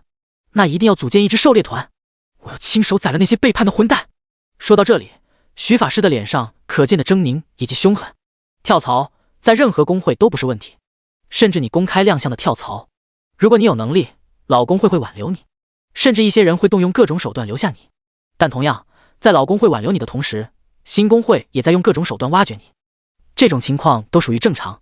Speaker 1: 那一定要组建一支狩猎团，我要亲手宰了那些背叛的混蛋。说到这里，徐法师的脸上可见的狰狞以及凶狠。跳槽在任何工会都不是问题，甚至你公开亮相的跳槽，如果你有能力，老工会会挽留你，甚至一些人会动用各种手段留下你。但同样，在老工会挽留你的同时，新工会也在用各种手段挖掘你，这种情况都属于正常。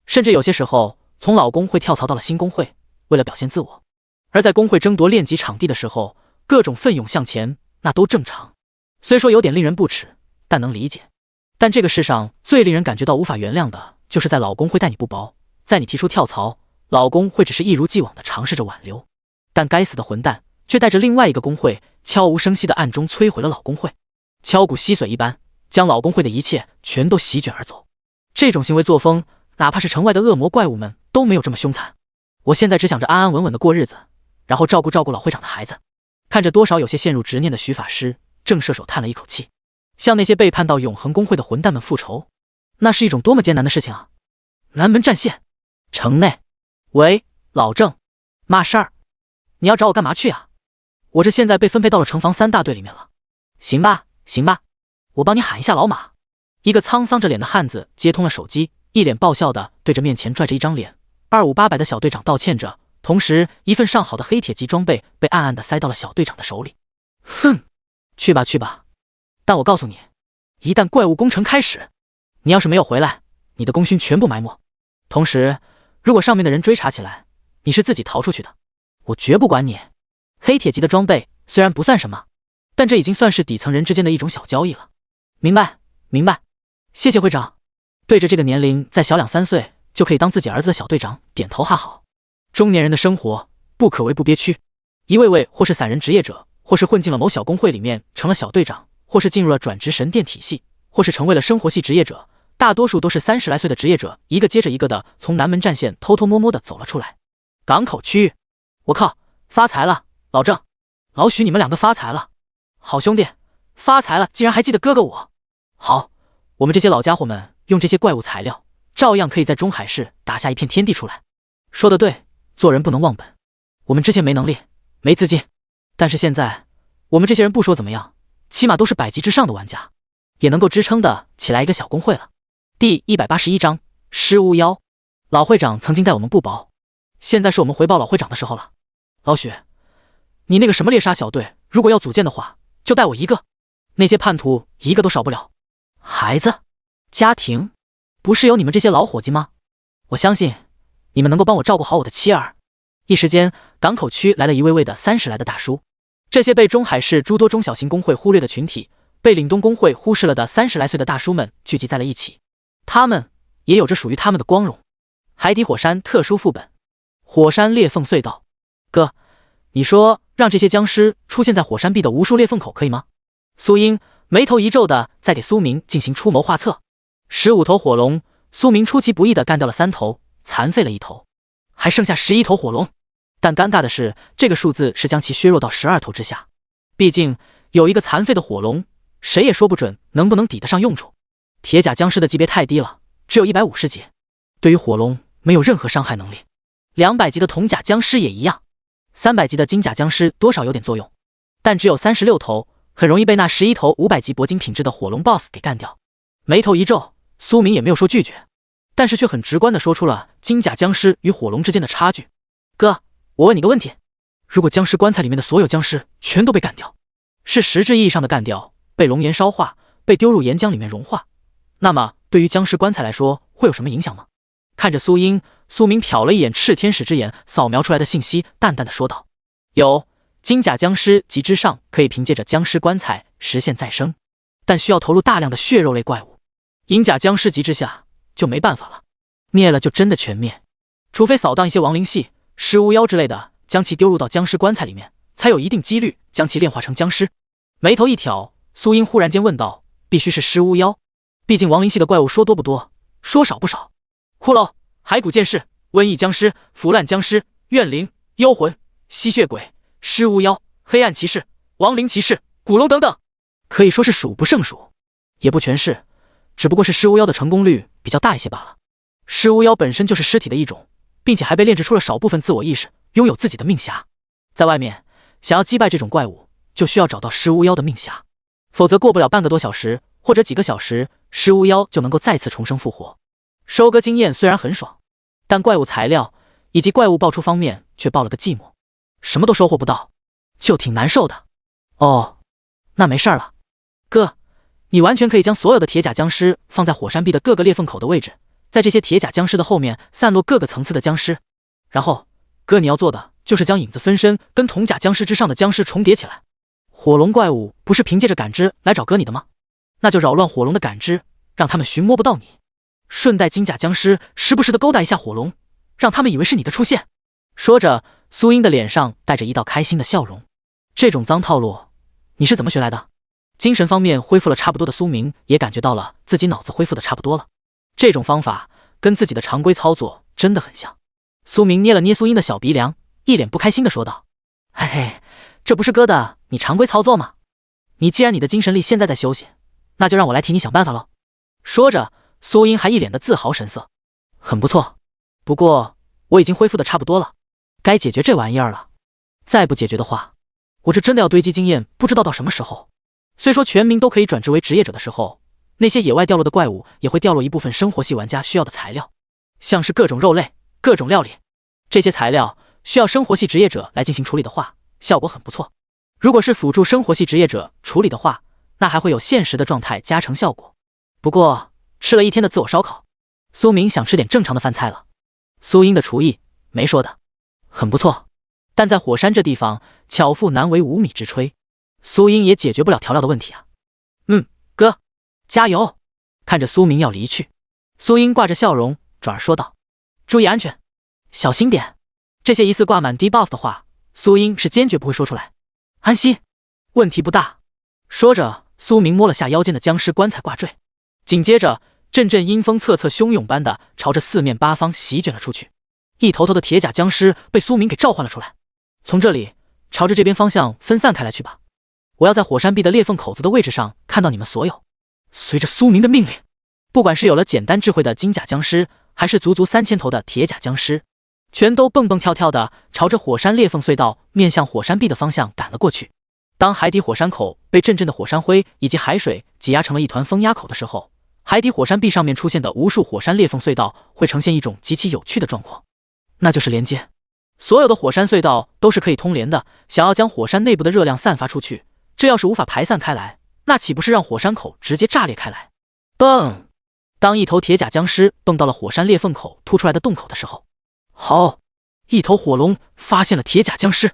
Speaker 1: 甚至有些时候，从老工会跳槽到了新工会，为了表现自我，而在工会争夺练级场地的时候，各种奋勇向前，那都正常。虽说有点令人不齿，但能理解。但这个世上最令人感觉到无法原谅的，就是在老工会待你不薄，在你提出跳槽，老工会只是一如既往的尝试着挽留，但该死的混蛋却带着另外一个工会悄无声息的暗中摧毁了老工会，敲骨吸髓一般将老工会的一切全都席卷而走。这种行为作风，哪怕是城外的恶魔怪物们都没有这么凶残。我现在只想着安安稳稳的过日子，然后照顾照顾老会长的孩子。看着多少有些陷入执念的徐法师，郑射手叹了一口气，向那些背叛到永恒工会的混蛋们复仇，那是一种多么艰难的事情啊！南门战线，城内，喂，老郑，嘛事儿？你要找我干嘛去啊？我这现在被分配到了城防3大队里面了。行吧，行吧，我帮你喊一下老马。一个沧桑着脸的汉子接通了手机，一脸爆笑的对着面前拽着一张脸25800的小队长道歉着，同时一份上好的黑铁级装备被暗暗的塞到了小队长的手里。哼，去吧去吧，但我告诉你，一旦怪物攻城开始，你要是没有回来，你的功勋全部埋没。同时，如果上面的人追查起来，你是自己逃出去的，我绝不管你。黑铁级的装备虽然不算什么，但这已经算是底层人之间的一种小交易了。明白，明白，谢谢会长。对着这个年龄再小2、3岁就可以当自己儿子的小队长点头哈好。中年人的生活不可谓不憋屈，一位位或是散人职业者，或是混进了某小工会里面成了小队长，或是进入了转职神殿体系，或是成为了生活系职业者，大多数都是30来岁的职业者，一个接着一个的从南门战线偷偷摸摸的走了出来。港口区域，我靠，发财了！老郑、老许，你们2个发财了！好兄弟，发财了，竟然还记得哥哥我。好，我们这些老家伙们用这些怪物材料，照样可以在中海市打下一片天地出来。说得对，做人不能忘本。我们之前没能力，没资金，但是现在我们这些人不说怎么样，起码都是100级之上的玩家，也能够支撑的起来一个小工会了。第181章尸巫妖。老会长曾经带我们不薄，现在是我们回报老会长的时候了。老许，你那个什么猎杀小队，如果要组建的话，就带我一个，那些叛徒一个都少不了。孩子、家庭，不是有你们这些老伙计吗？我相信你们能够帮我照顾好我的妻儿。一时间，港口区来了一位位的30来的大叔。这些被中海市诸多中小型工会忽略的群体，被岭东工会忽视了的30来岁的大叔们聚集在了一起。他们也有着属于他们的光荣。海底火山特殊副本，火山裂缝隧道。哥，你说让这些僵尸出现在火山壁的无数裂缝口可以吗？苏英眉头一皱的在给苏明进行出谋划策。15头火龙，苏明出其不意的干掉了3头，残废了1头，还剩下11头火龙。但尴尬的是，这个数字是将其削弱到12头之下。毕竟有一个残废的火龙，谁也说不准能不能抵得上用处。铁甲僵尸的级别太低了，只有150级，对于火龙没有任何伤害能力。200级的铜甲僵尸也一样，300级的金甲僵尸多少有点作用，但只有36头，很容易被那11头500级铂金品质的火龙 BOSS 给干掉。眉头一皱，苏明也没有说拒绝，但是却很直观地说出了金甲僵尸与火龙之间的差距。哥，我问你个问题，如果僵尸棺材里面的所有僵尸全都被干掉，是实质意义上的干掉，被龙岩烧化，被丢入岩浆里面融化，那么对于僵尸棺材来说会有什么影响吗？看着苏英，苏明瞟了一眼炽天使之眼扫描出来的信息，淡淡的说道：有，金甲僵尸级之上可以凭借着僵尸棺材实现再生，但需要投入大量的血肉类怪物。银甲僵尸级之下就没办法了，灭了就真的全灭，除非扫荡一些亡灵系、尸巫妖之类的，将其丢入到僵尸棺材里面，才有一定几率将其炼化成僵尸。眉头一挑，苏英忽然间问道：必须是尸巫妖？毕竟亡灵系的怪物说多不多，说少不少。骷髅、骸骨剑士、瘟疫僵尸、腐烂僵尸、怨灵、幽魂、吸血鬼、尸巫妖、黑暗骑士、亡灵骑士、古龙等等，可以说是数不胜数。也不全是，只不过是尸巫妖的成功率比较大一些罢了。尸巫妖本身就是尸体的一种，并且还被炼制出了少部分自我意识，拥有自己的命匣。在外面想要击败这种怪物，就需要找到尸巫妖的命匣，否则过不了半个多小时或者几个小时，尸巫妖就能够再次重生复活。收割经验虽然很爽，但怪物材料以及怪物爆出方面却爆了个寂寞，什么都收获不到，就挺难受的。哦，那没事了，哥，你完全可以将所有的铁甲僵尸放在火山壁的各个裂缝口的位置，在这些铁甲僵尸的后面散落各个层次的僵尸，然后哥你要做的就是将影子分身跟铜甲僵尸之上的僵尸重叠起来。火龙怪物不是凭借着感知来找哥你的吗？那就扰乱火龙的感知，让他们寻摸不到你，顺带金甲僵尸时不时的勾搭一下火龙，让他们以为是你的出现。说着，苏英的脸上带着一道开心的笑容。这种脏套路你是怎么学来的？精神方面恢复了差不多的苏明也感觉到了自己脑子恢复的差不多了，这种方法跟自己的常规操作真的很像。苏明捏了捏苏英的小鼻梁，一脸不开心的说道：嘿嘿，这不是哥的你常规操作吗？你既然你的精神力现在在休息，那就让我来替你想办法喽。说着，苏英还一脸的自豪神色。很不错，不过我已经恢复的差不多了，该解决这玩意儿了。再不解决的话，我这真的要堆积经验，不知道到什么时候。虽说全民都可以转职为职业者的时候，那些野外掉落的怪物也会掉落一部分生活系玩家需要的材料，像是各种肉类、各种料理。这些材料需要生活系职业者来进行处理的话，效果很不错。如果是辅助生活系职业者处理的话，那还会有现实的状态加成效果。不过吃了一天的自我烧烤，苏明想吃点正常的饭菜了。苏英的厨艺没说的很不错，但在火山这地方巧妇难为无米之炊，苏英也解决不了调料的问题啊。哥，加油！看着苏明要离去，苏英挂着笑容，转而说道：“注意安全，小心点。”这些疑似挂满 debuff 的话，苏英是坚决不会说出来。安心，问题不大。说着，苏明摸了下腰间的僵尸棺材挂坠，紧接着阵阵阴风恻恻汹涌般的朝着四面八方席卷了出去。一头头的铁甲僵尸被苏明给召唤了出来，从这里朝着这边方向分散开来去吧。我要在火山壁的裂缝口子的位置上看到你们所有。随着苏明的命令，不管是有了简单智慧的金甲僵尸，还是足足3000头的铁甲僵尸，全都蹦蹦跳跳的朝着火山裂缝隧道面向火山壁的方向赶了过去。当海底火山口被阵阵的火山灰以及海水挤压成了一团风压口的时候，海底火山壁上面出现的无数火山裂缝隧道会呈现一种极其有趣的状况，那就是连接。所有的火山隧道都是可以通联的，想要将火山内部的热量散发出去，这要是无法排散开来，那岂不是让火山口直接炸裂开来？蹦！当一头铁甲僵尸蹦到了火山裂缝口凸出来的洞口的时候，好！一头火龙发现了铁甲僵尸，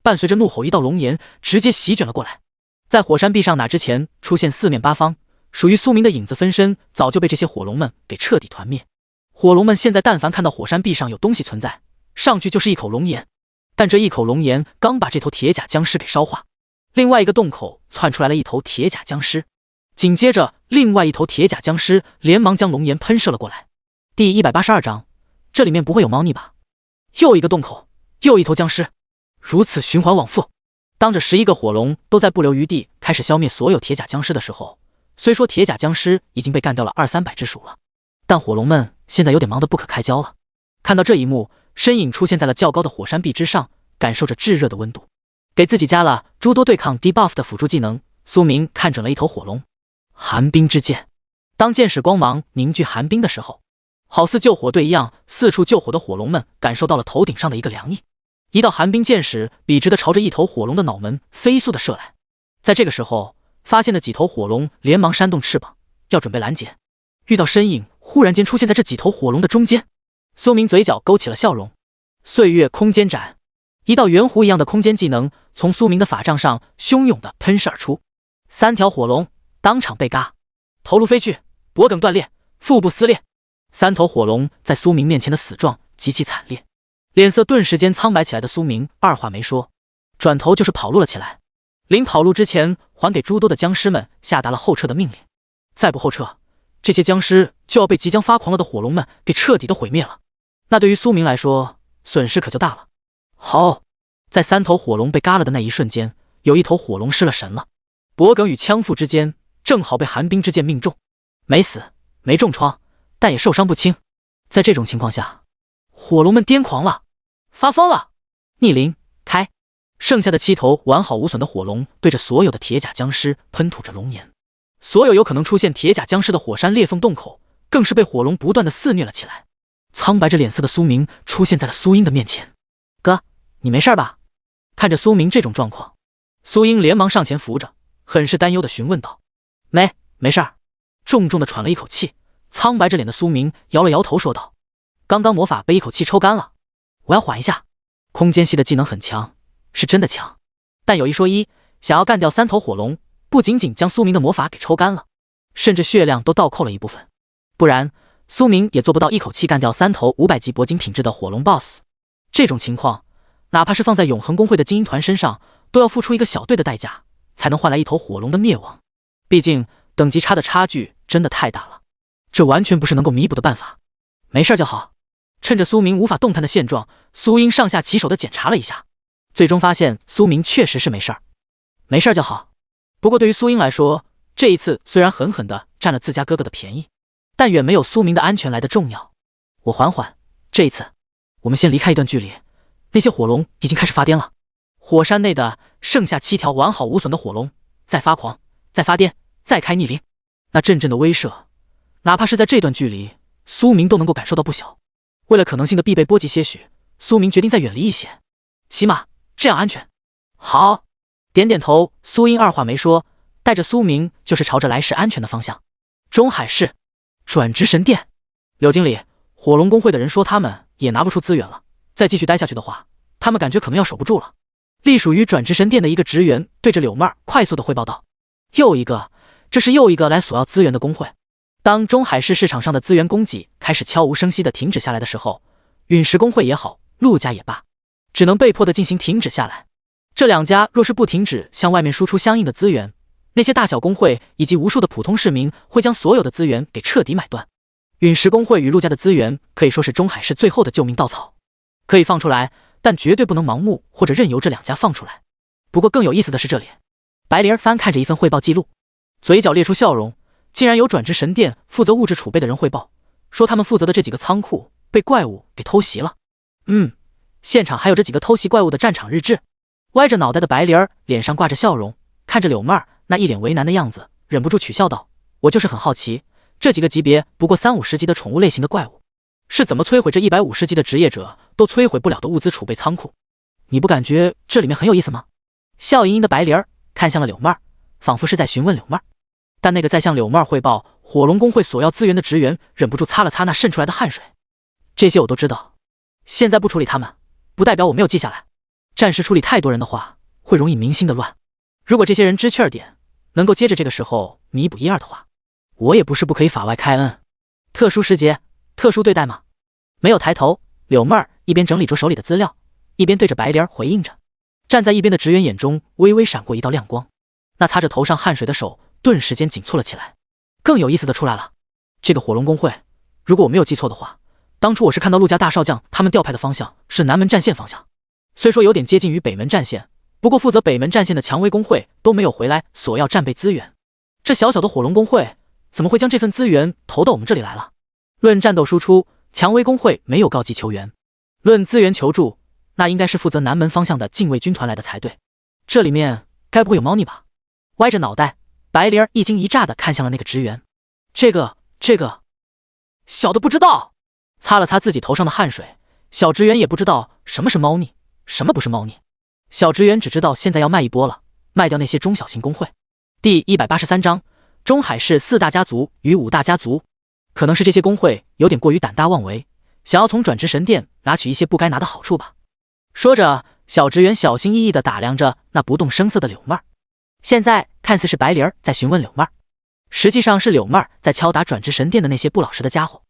Speaker 1: 伴随着怒吼，一道龙炎直接席卷了过来。在火山壁上哪之前出现四面八方，属于苏明的影子分身早就被这些火龙们给彻底团灭。火龙们现在但凡看到火山壁上有东西存在，上去就是一口龙炎。但这一口龙炎刚把这头铁甲僵尸给烧化，另外一个洞口窜出来了一头铁甲僵尸，紧接着另外一头铁甲僵尸连忙将龙炎喷射了过来。第182章，这里面不会有猫腻吧？又一个洞口，又一头僵尸，如此循环往复。当这11个火龙都在不留余地开始消灭所有铁甲僵尸的时候，虽说铁甲僵尸已经被干掉了200-300只数了，但火龙们现在有点忙得不可开交了。看到这一幕，身影出现在了较高的火山壁之上，感受着炙热的温度。给自己加了诸多对抗 debuff 的辅助技能，苏明看准了一头火龙。寒冰之剑。当剑矢光芒凝聚寒冰的时候，好似救火队一样四处救火的火龙们感受到了头顶上的一个凉意，一道寒冰剑矢笔直的朝着一头火龙的脑门飞速的射来。在这个时候，发现的几头火龙连忙扇动翅膀，要准备拦截。遇到身影忽然间出现在这几头火龙的中间，苏明嘴角勾起了笑容。岁月空间斩，一道圆弧一样的空间技能从苏明的法杖上汹涌的喷射而出，3条火龙当场被嘎，头颅飞去，脖颈断裂，腹部撕裂。3头火龙在苏明面前的死状极其惨烈，脸色顿时间苍白起来的苏明二话没说，转头就是跑路了起来。临跑路之前，还给诸多的僵尸们下达了后撤的命令。再不后撤，这些僵尸就要被即将发狂了的火龙们给彻底的毁灭了。那对于苏明来说，损失可就大了。好，在3头火龙被嘎了的那一瞬间，有一头火龙失了神了，脖颈与枪腹之间正好被寒冰之剑命中，没死，没重创，但也受伤不轻。在这种情况下，火龙们癫狂了，发疯了，逆鳞开。剩下的7头完好无损的火龙对着所有的铁甲僵尸喷吐着龙炎，所有有可能出现铁甲僵尸的火山裂缝洞口更是被火龙不断的肆虐了起来。苍白着脸色的苏明出现在了苏英的面前。哥，你没事吧？看着苏明这种状况，苏英连忙上前扶着，很是担忧的询问道。没事儿。重重的喘了一口气，苍白着脸的苏明摇了摇头说道，刚刚魔法被一口气抽干了，我要缓一下。空间系的技能很强，是真的强，但有一说一，想要干掉3头火龙，不仅仅将苏明的魔法给抽干了，甚至血量都倒扣了一部分，不然苏明也做不到一口气干掉3头500级铂金品质的火龙 BOSS。 这种情况哪怕是放在永恒公会的精英团身上，都要付出一个小队的代价才能换来一头火龙的灭亡，毕竟等级差的差距真的太大了，这完全不是能够弥补的办法。没事就好。趁着苏明无法动弹的现状，苏英上下其手的检查了一下，最终发现苏明确实是没事儿。没事就好。不过对于苏英来说，这一次虽然狠狠的占了自家哥哥的便宜，但远没有苏明的安全来的重要。我缓缓，这一次我们先离开一段距离，那些火龙已经开始发癫了。火山内的剩下7条完好无损的火龙再发狂，再发癫，再开逆鳞，那阵阵的威慑，哪怕是在这段距离，苏明都能够感受到不小。为了可能性的必被波及些许，苏明决定再远离一些，起码这样安全。好，点点头，苏英二话没说，带着苏明就是朝着来时安全的方向。中海市转职神殿，柳经理，火龙公会的人说他们也拿不出资源了，再继续待下去的话，他们感觉可能要守不住了。隶属于转职神殿的一个职员对着柳妹儿快速的汇报道。这是又一个来索要资源的公会。当中海市市场上的资源供给开始悄无声息地停止下来的时候，陨石工会也好，陆家也罢，只能被迫地进行停止下来。这两家若是不停止向外面输出相应的资源，那些大小工会以及无数的普通市民会将所有的资源给彻底买断。陨石工会与陆家的资源可以说是中海市最后的救命稻草，可以放出来，但绝对不能盲目或者任由这两家放出来。不过更有意思的是这里，白灵儿翻看着一份汇报记录，嘴角咧出笑容，竟然有转职神殿负责物质储备的人汇报，说他们负责的这几个仓库被怪物给偷袭了。现场还有这几个偷袭怪物的战场日志。歪着脑袋的白灵儿脸上挂着笑容，看着柳妹儿那一脸为难的样子，忍不住取笑道：“我就是很好奇，这几个级别不过30-50级的宠物类型的怪物，是怎么摧毁这150级的职业者都摧毁不了的物资储备仓库？你不感觉这里面很有意思吗？”笑盈盈的白灵儿看向了柳妹儿，仿佛是在询问柳妹儿。但那个在向柳妹儿汇报火龙工会索要资源的职员忍不住擦了擦那渗出来的汗水。这些我都知道，现在不处理他们，不代表我没有记下来。暂时处理太多人的话，会容易民心的乱。如果这些人知趣儿点，能够接着这个时候弥补一二的话，我也不是不可以法外开恩。特殊时节，特殊对待吗？没有抬头，柳妹儿一边整理着手里的资料，一边对着白灵儿回应着。站在一边的职员眼中微微闪过一道亮光，那擦着头上汗水的手顿时间紧促了起来。更有意思的出来了，这个火龙工会，如果我没有记错的话，当初我是看到陆家大少将他们调派的方向是南门战线方向，虽说有点接近于北门战线，不过负责北门战线的蔷薇工会都没有回来索要战备资源，这小小的火龙工会怎么会将这份资源投到我们这里来了？论战斗输出，蔷薇工会没有告急求援；论资源求助，那应该是负责南门方向的禁卫军团来的才对。这里面该不会有猫腻吧？歪着脑袋，白灵儿一惊一乍地看向了那个职员。这个小的不知道。擦了擦自己头上的汗水，小职员也不知道什么是猫腻，什么不是猫腻。小职员只知道现在要卖一波了，卖掉那些中小型工会。第183章，中海市4大家族与5大家族。可能是这些工会有点过于胆大妄为，想要从转职神殿拿取一些不该拿的好处吧。说着，小职员小心翼翼地打量着那不动声色的柳妹儿。现在看似是白灵儿在询问柳妹儿，实际上是柳妹儿在敲打转职神殿的那些不老实的家伙。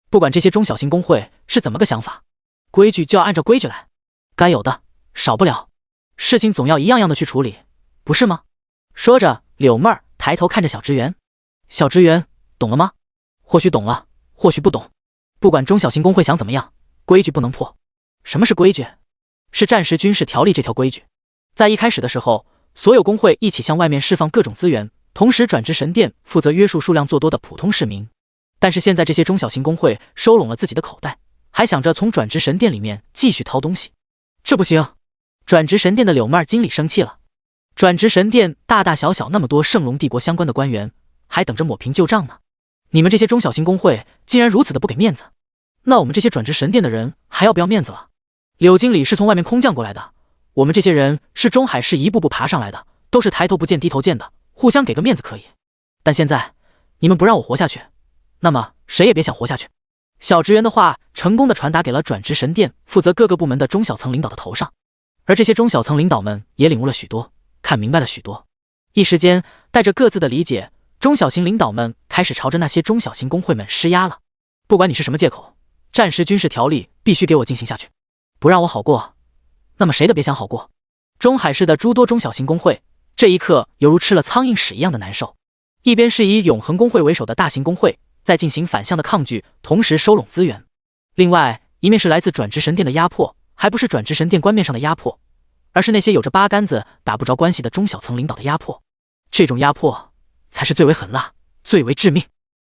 Speaker 1: 不管这些中小型工会是怎么个想法，规矩就要按照规矩来，该有的少不了，事情总要一样样的去处理，不是吗？说着，柳妹儿抬头看着小职员。小职员懂了吗？或许懂了，或许不懂。不管中小型工会想怎么样，规矩不能破。什么是规矩？是战时军事条例这条规矩。在一开始的时候，所有工会一起向外面释放各种资源，同时转职神殿负责约束数量做多的普通市民。但是现在这些中小型工会收拢了自己的口袋，还想着从转职神殿里面继续掏东西，这不行。转职神殿的柳妹儿经理生气了。转职神殿大大小小那么多圣龙帝国相关的官员，还等着抹平旧账呢。你们这些中小型工会竟然如此的不给面子，那我们这些转职神殿的人还要不要面子了？柳经理是从外面空降过来的，我们这些人是中海市一步步爬上来的，都是抬头不见低头见的，互相给个面子可以。但现在你们不让我活下去，那么谁也别想活下去。小职员的话成功的传达给了转职神殿负责各个部门的中小层领导的头上，而这些中小层领导们也领悟了许多，看明白了许多。一时间，带着各自的理解，中小型领导们开始朝着那些中小型工会们施压了。不管你是什么借口，战时军事条例必须给我进行下去，不让我好过，那么谁都别想好过。中海市的诸多中小型工会这一刻犹如吃了苍蝇屎一样的难受。一边是以永恒工会为首的大型工会在进行反向的抗拒，同时收拢资源；另外一面是来自转职神殿的压迫，还不是转职神殿官面上的压迫，而是那些有着八竿子打不着关系的中小层领导的压迫。这种压迫才是最为狠辣，最为致命。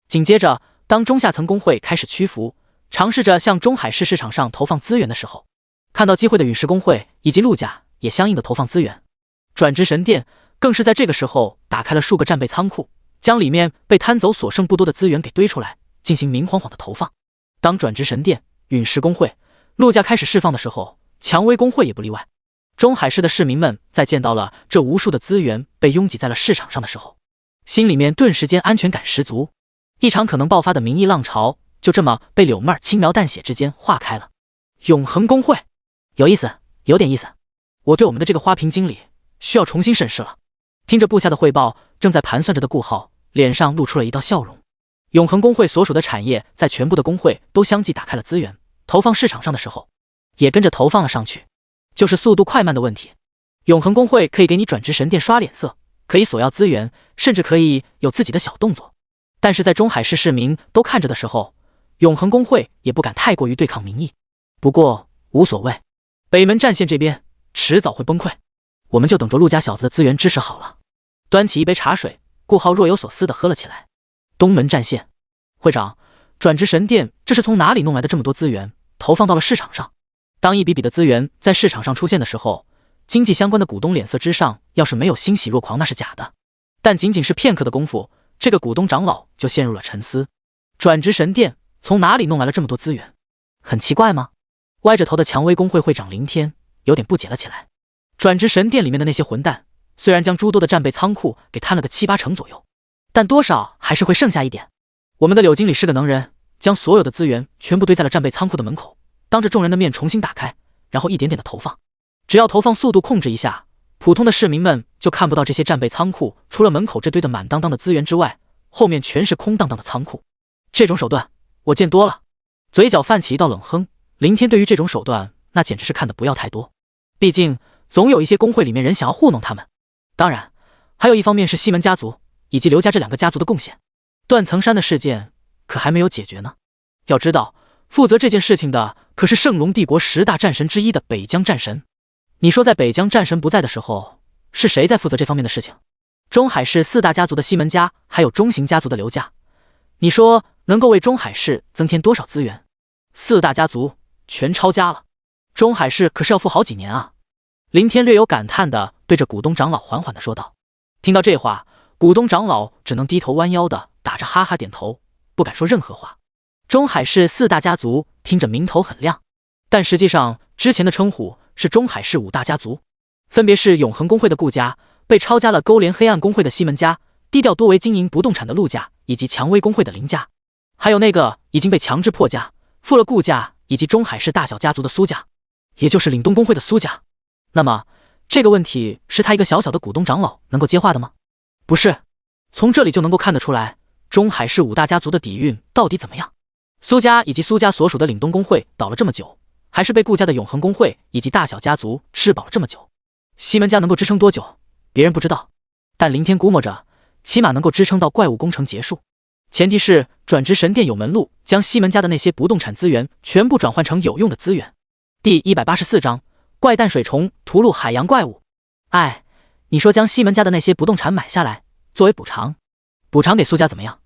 Speaker 1: 紧接着，当中下层工会开始屈服，尝试着向中海市市场上投放资源的时候，看到机会的陨石工会以及陆家也相应的投放资源。转职神殿更是在这个时候打开了数个战备仓库，将里面被贪走所剩不多的资源给堆出来，进行明晃晃的投放。当转职神殿、陨石工会、陆家开始释放的时候，蔷薇工会也不例外。中海市的市民们在见到了这无数的资源被拥挤在了市场上的时候，心里面顿时间安全感十足。一场可能爆发的民意浪潮就这么被柳妹儿轻描淡写之间化开了。永恒工会有意思，有点意思，我对我们的这个花瓶经理需要重新审视了。听着部下的汇报，正在盘算着的顾浩脸上露出了一道笑容。永恒工会所属的产业在全部的工会都相继打开了资源，投放市场上的时候，也跟着投放了上去，就是速度快慢的问题。永恒工会可以给你转职神殿刷脸色，可以索要资源，甚至可以有自己的小动作。但是在中海市市民都看着的时候，永恒工会也不敢太过于对抗民意。不过无所谓，北门战线这边迟早会崩溃，我们就等着陆家小子的资源支持好了。端起一杯茶水，顾浩若有所思地喝了起来。东门战线，会长，转职神殿这是从哪里弄来的这么多资源，投放到了市场上？当一笔笔的资源在市场上出现的时候，经济相关的股东脸色之上要是没有欣喜若狂那是假的。但仅仅是片刻的功夫，这个股东长老就陷入了沉思。转职神殿从哪里弄来了这么多资源？很奇怪吗？歪着头的蔷薇工会会长林天有点不解了起来。转职神殿里面的那些混蛋，虽然将诸多的战备仓库给摊了个7、8成左右，但多少还是会剩下一点。我们的柳经理是个能人，将所有的资源全部堆在了战备仓库的门口，当着众人的面重新打开，然后一点点的投放。只要投放速度控制一下，普通的市民们就看不到这些战备仓库除了门口这堆的满当当的资源之外，后面全是空荡荡的仓库。这种手段我见多了。嘴角泛起一道冷哼，林天对于这种手段那简直是看得不要太多。毕竟总有一些工会里面人想要糊弄他们。当然还有一方面是西门家族以及刘家这2个家族的贡献。断层山的事件可还没有解决呢。要知道负责这件事情的可是圣龙帝国10大战神之一的北疆战神。你说在北疆战神不在的时候，是谁在负责这方面的事情？中海市4大家族的西门家，还有中型家族的刘家。你说能够为中海市增添多少资源？4大家族全抄家了，中海市可是要富好几年啊。林天略有感叹地对着股东长老缓缓地说道。听到这话，股东长老只能低头弯腰地打着哈哈点头，不敢说任何话。中海市4大家族听着名头很亮，但实际上之前的称呼是中海市5大家族，分别是永恒工会的顾家，被抄家了勾连黑暗工会的西门家，低调多为经营不动产的陆家，以及蔷薇工会的林家，还有那个已经被强制破家付了顾家以及中海市大小家族的苏家，也就是岭东工会的苏家。那么这个问题是他一个小小的股东长老能够接话的吗？不是。从这里就能够看得出来，中海市5大家族的底蕴到底怎么样。苏家以及苏家所属的岭东工会倒了这么久，还是被顾家的永恒工会以及大小家族吃饱了这么久。西门家能够支撑多久，别人不知道，但林天估摸着起码能够支撑到怪物工程结束。前提是转职神殿有门路，将西门家的那些不动产资源全部转换成有用的资源。第184章怪诞水虫屠戮海洋怪物。哎，你说将西门家的那些不动产买下来作为补偿给苏家怎么样？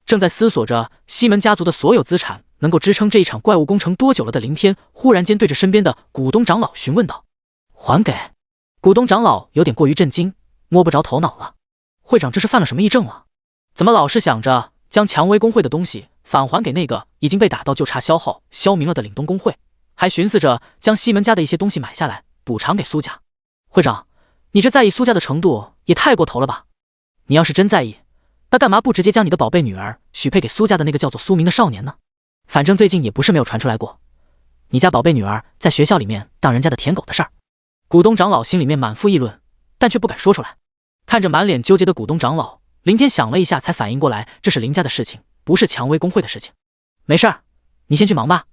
Speaker 1: 正在思索着西门家族的所有资产能够支撑这一场怪物工程多久了的林天，忽然间对着身边的股东长老询问道：还给？股东长老有点过于震惊，摸不着头脑了。会长这是犯了什么癔症了？怎么老是想着将蔷薇工会的东西返还给那个已经被打到就差消耗消明了的岭东工会，还寻思着将西门家的一些东西买下来补偿给苏家？会长，你这在意苏家的程度也太过头了吧？你要是真在意，那干嘛不直接将你的宝贝女儿许配给苏家的那个叫做苏明的少年呢？反正最近也不是没有传出来过你家宝贝女儿在学校里面当人家的舔狗的事儿。股东长老心里面满腹议论，但却不敢说出来。看着满脸纠结的股东长老，林天想了一下才反应过来，这是林家的事情，不是蔷薇工会的事情。没事儿，你先去忙吧，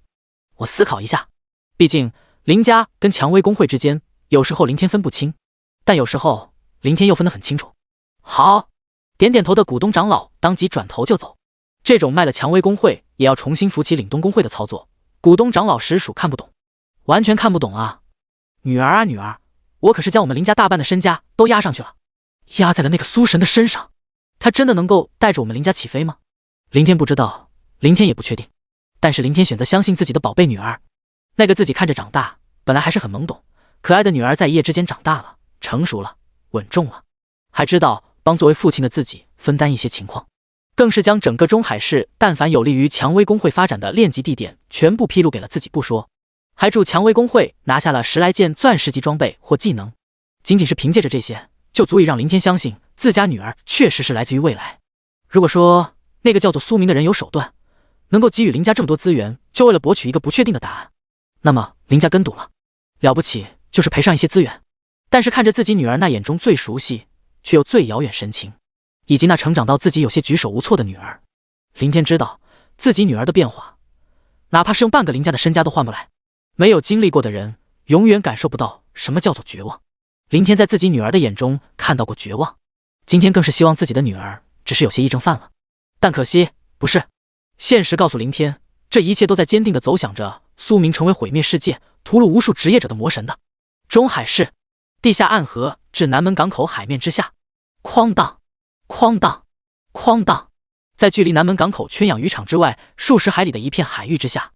Speaker 1: 我思考一下。毕竟林家跟蔷薇工会之间有时候林天分不清，但有时候林天又分得很清楚。好，点点头的股东长老当即转头就走。这种卖了蔷薇工会也要重新扶起岭东工会的操作，股东长老实属看不懂，完全看不懂啊！女儿啊女儿，我可是将我们林家大半的身家都压上去了，压在了那个苏神的身上，他真的能够带着我们林家起飞吗？林天不知道，林天也不确定，但是林天选择相信自己的宝贝女儿，那个自己看着长大，本来还是很懵懂可爱的女儿，在一夜之间长大了，成熟了，稳重了，还知道帮作为父亲的自己分担一些情况，更是将整个中海市但凡有利于蔷薇工会发展的炼级地点全部披露给了自己不说，还助蔷薇工会拿下了10来件钻石级装备或技能。仅仅是凭借着这些，就足以让林天相信自家女儿确实是来自于未来。如果说那个叫做苏明的人有手段，能够给予林家这么多资源，就为了博取一个不确定的答案，那么林家跟赌了，了不起就是赔上一些资源。但是看着自己女儿那眼中最熟悉却又最遥远神情，以及那成长到自己有些举手无措的女儿，林天知道自己女儿的变化，哪怕是用半个林家的身家都换不来。没有经历过的人，永远感受不到什么叫做绝望。林天在自己女儿的眼中看到过绝望，今天更是希望自己的女儿只是有些癔症犯了。但可惜，不是。现实告诉林天，这一切都在坚定地走向着苏明成为毁灭世界、屠戮无数职业者的魔神的中海市。地下暗河至南门港口海面之下，哐当，哐当，哐当，在距离南门港口圈养渔场之外数十海里的一片海域之下，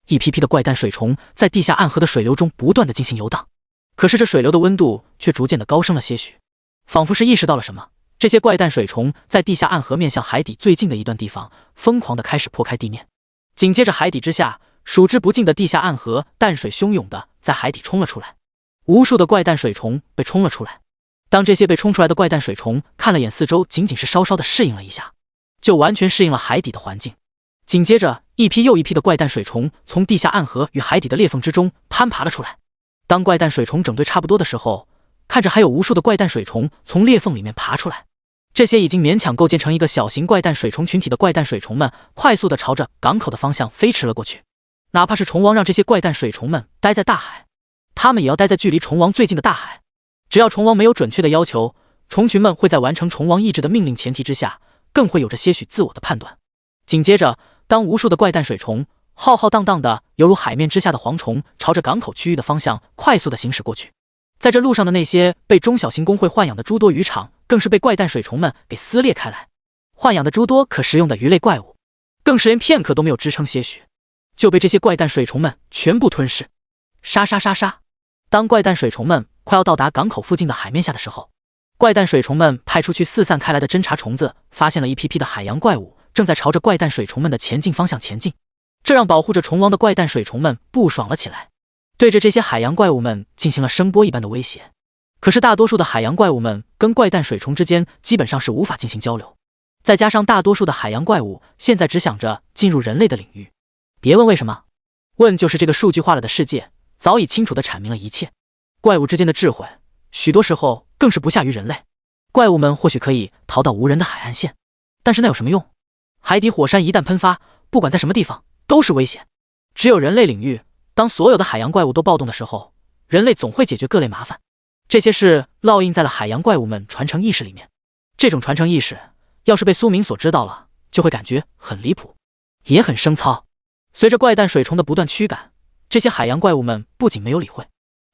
Speaker 1: 一批批的怪诞水虫在地下暗河的水流中不断地进行游荡。可是这水流的温度却逐渐地高升了些许，仿佛是意识到了什么，这些怪诞水虫在地下暗河面向海底最近的一段地方疯狂地开始破开地面。紧接着海底之下数之不尽的地下暗河淡水汹涌地在海底冲了出来，无数的怪诞水虫被冲了出来。当这些被冲出来的怪诞水虫看了眼四周，仅仅是稍稍地适应了一下，就完全适应了海底的环境。紧接着一批又一批的怪诞水虫从地下暗河与海底的裂缝之中攀爬了出来。当怪诞水虫整队差不多的时候，看着还有无数的怪诞水虫从裂缝里面爬出来。这些已经勉强构建成一个小型怪诞水虫群体的怪诞水虫们快速地朝着港口的方向飞驰了过去。哪怕是虫王让这些怪诞水虫们待在大海，他们也要待在距离虫王最近的大海。只要虫王没有准确的要求，虫群们会在完成虫王意志的命令前提之下，更会有着些许自我的判断。紧接着，当无数的怪诞水虫浩浩荡荡的犹如海面之下的蝗虫朝着港口区域的方向快速的行驶过去，在这路上的那些被中小型工会豢养的诸多渔场更是被怪诞水虫们给撕裂开来。豢养的诸多可食用的鱼类怪物更是连片刻都没有支撑些许，就被这些怪诞水虫们全部吞噬。沙沙沙沙，当怪诞水虫们快要到达港口附近的海面下的时候，怪诞水虫们派出去四散开来的侦察虫子发现了一批批的海洋怪物正在朝着怪诞水虫们的前进方向前进，这让保护着虫王的怪诞水虫们不爽了起来，对着这些海洋怪物们进行了声波一般的威胁。可是大多数的海洋怪物们跟怪诞水虫之间基本上是无法进行交流，再加上大多数的海洋怪物现在只想着进入人类的领域。别问为什么，问就是这个数据化了的世界早已清楚地阐明了一切。怪物之间的智慧许多时候更是不下于人类。怪物们或许可以逃到无人的海岸线，但是那有什么用？海底火山一旦喷发，不管在什么地方都是危险。只有人类领域，当所有的海洋怪物都暴动的时候，人类总会解决各类麻烦。这些事烙印在了海洋怪物们传承意识里面。这种传承意识要是被苏明所知道了，就会感觉很离谱，也很生糙。随着怪诞水虫的不断驱赶，这些海洋怪物们不仅没有理会，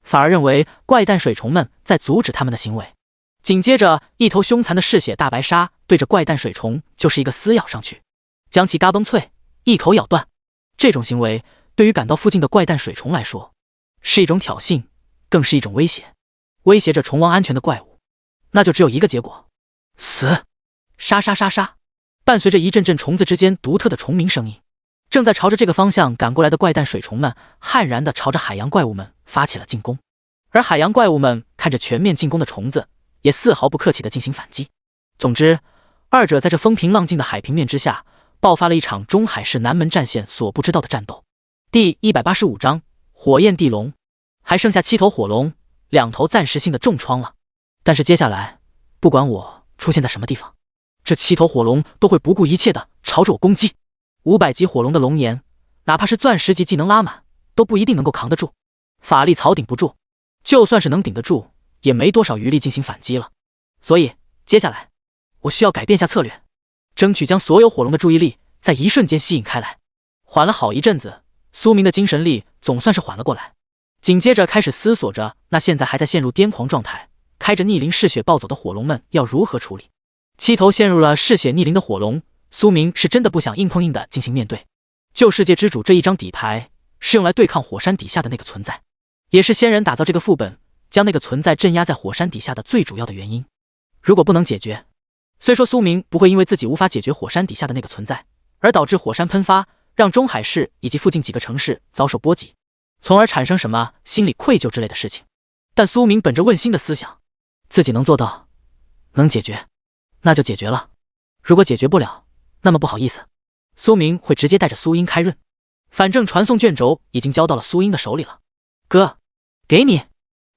Speaker 1: 反而认为怪诞水虫们在阻止他们的行为。紧接着，一头凶残的嗜血大白鲨对着怪诞水虫就是一个撕咬上去，将其嘎嘣脆一口咬断。这种行为对于赶到附近的怪诞水虫来说，是一种挑衅，更是一种威胁，威胁着虫王安全的怪物，那就只有一个结果：死！沙沙沙沙，伴随着一阵阵虫子之间独特的虫鸣声音，正在朝着这个方向赶过来的怪诞水虫们悍然地朝着海洋怪物们发起了进攻。而海洋怪物们看着全面进攻的虫子，也丝毫不客气地进行反击。总之，二者在这风平浪静的海平面之下，爆发了一场中海市南门战线所不知道的战斗。第185章火焰地龙，还剩下7头火龙，2头暂时性的重创了。但是接下来，不管我出现在什么地方，这7头火龙都会不顾一切的朝着我攻击。500级火龙的龙炎，哪怕是钻石级技能拉满，都不一定能够扛得住，法力槽顶不住，就算是能顶得住，也没多少余力进行反击了。所以接下来我需要改变下策略，争取将所有火龙的注意力在一瞬间吸引开来。缓了好一阵子，苏明的精神力总算是缓了过来，紧接着开始思索着那现在还在陷入癫狂状态，开着逆鳞嗜血暴走的火龙们要如何处理。7头陷入了嗜血逆鳞的火龙，苏明是真的不想硬碰硬的进行面对。旧世界之主这一张底牌是用来对抗火山底下的那个存在，也是仙人打造这个副本将那个存在镇压在火山底下的最主要的原因。如果不能解决，虽说苏明不会因为自己无法解决火山底下的那个存在而导致火山喷发，让中海市以及附近几个城市遭受波及，从而产生什么心理愧疚之类的事情。但苏明本着问心的思想，自己能做到，能解决，那就解决了。如果解决不了，那么不好意思，苏明会直接带着苏英开润。反正传送卷轴已经交到了苏英的手里了。哥，给你。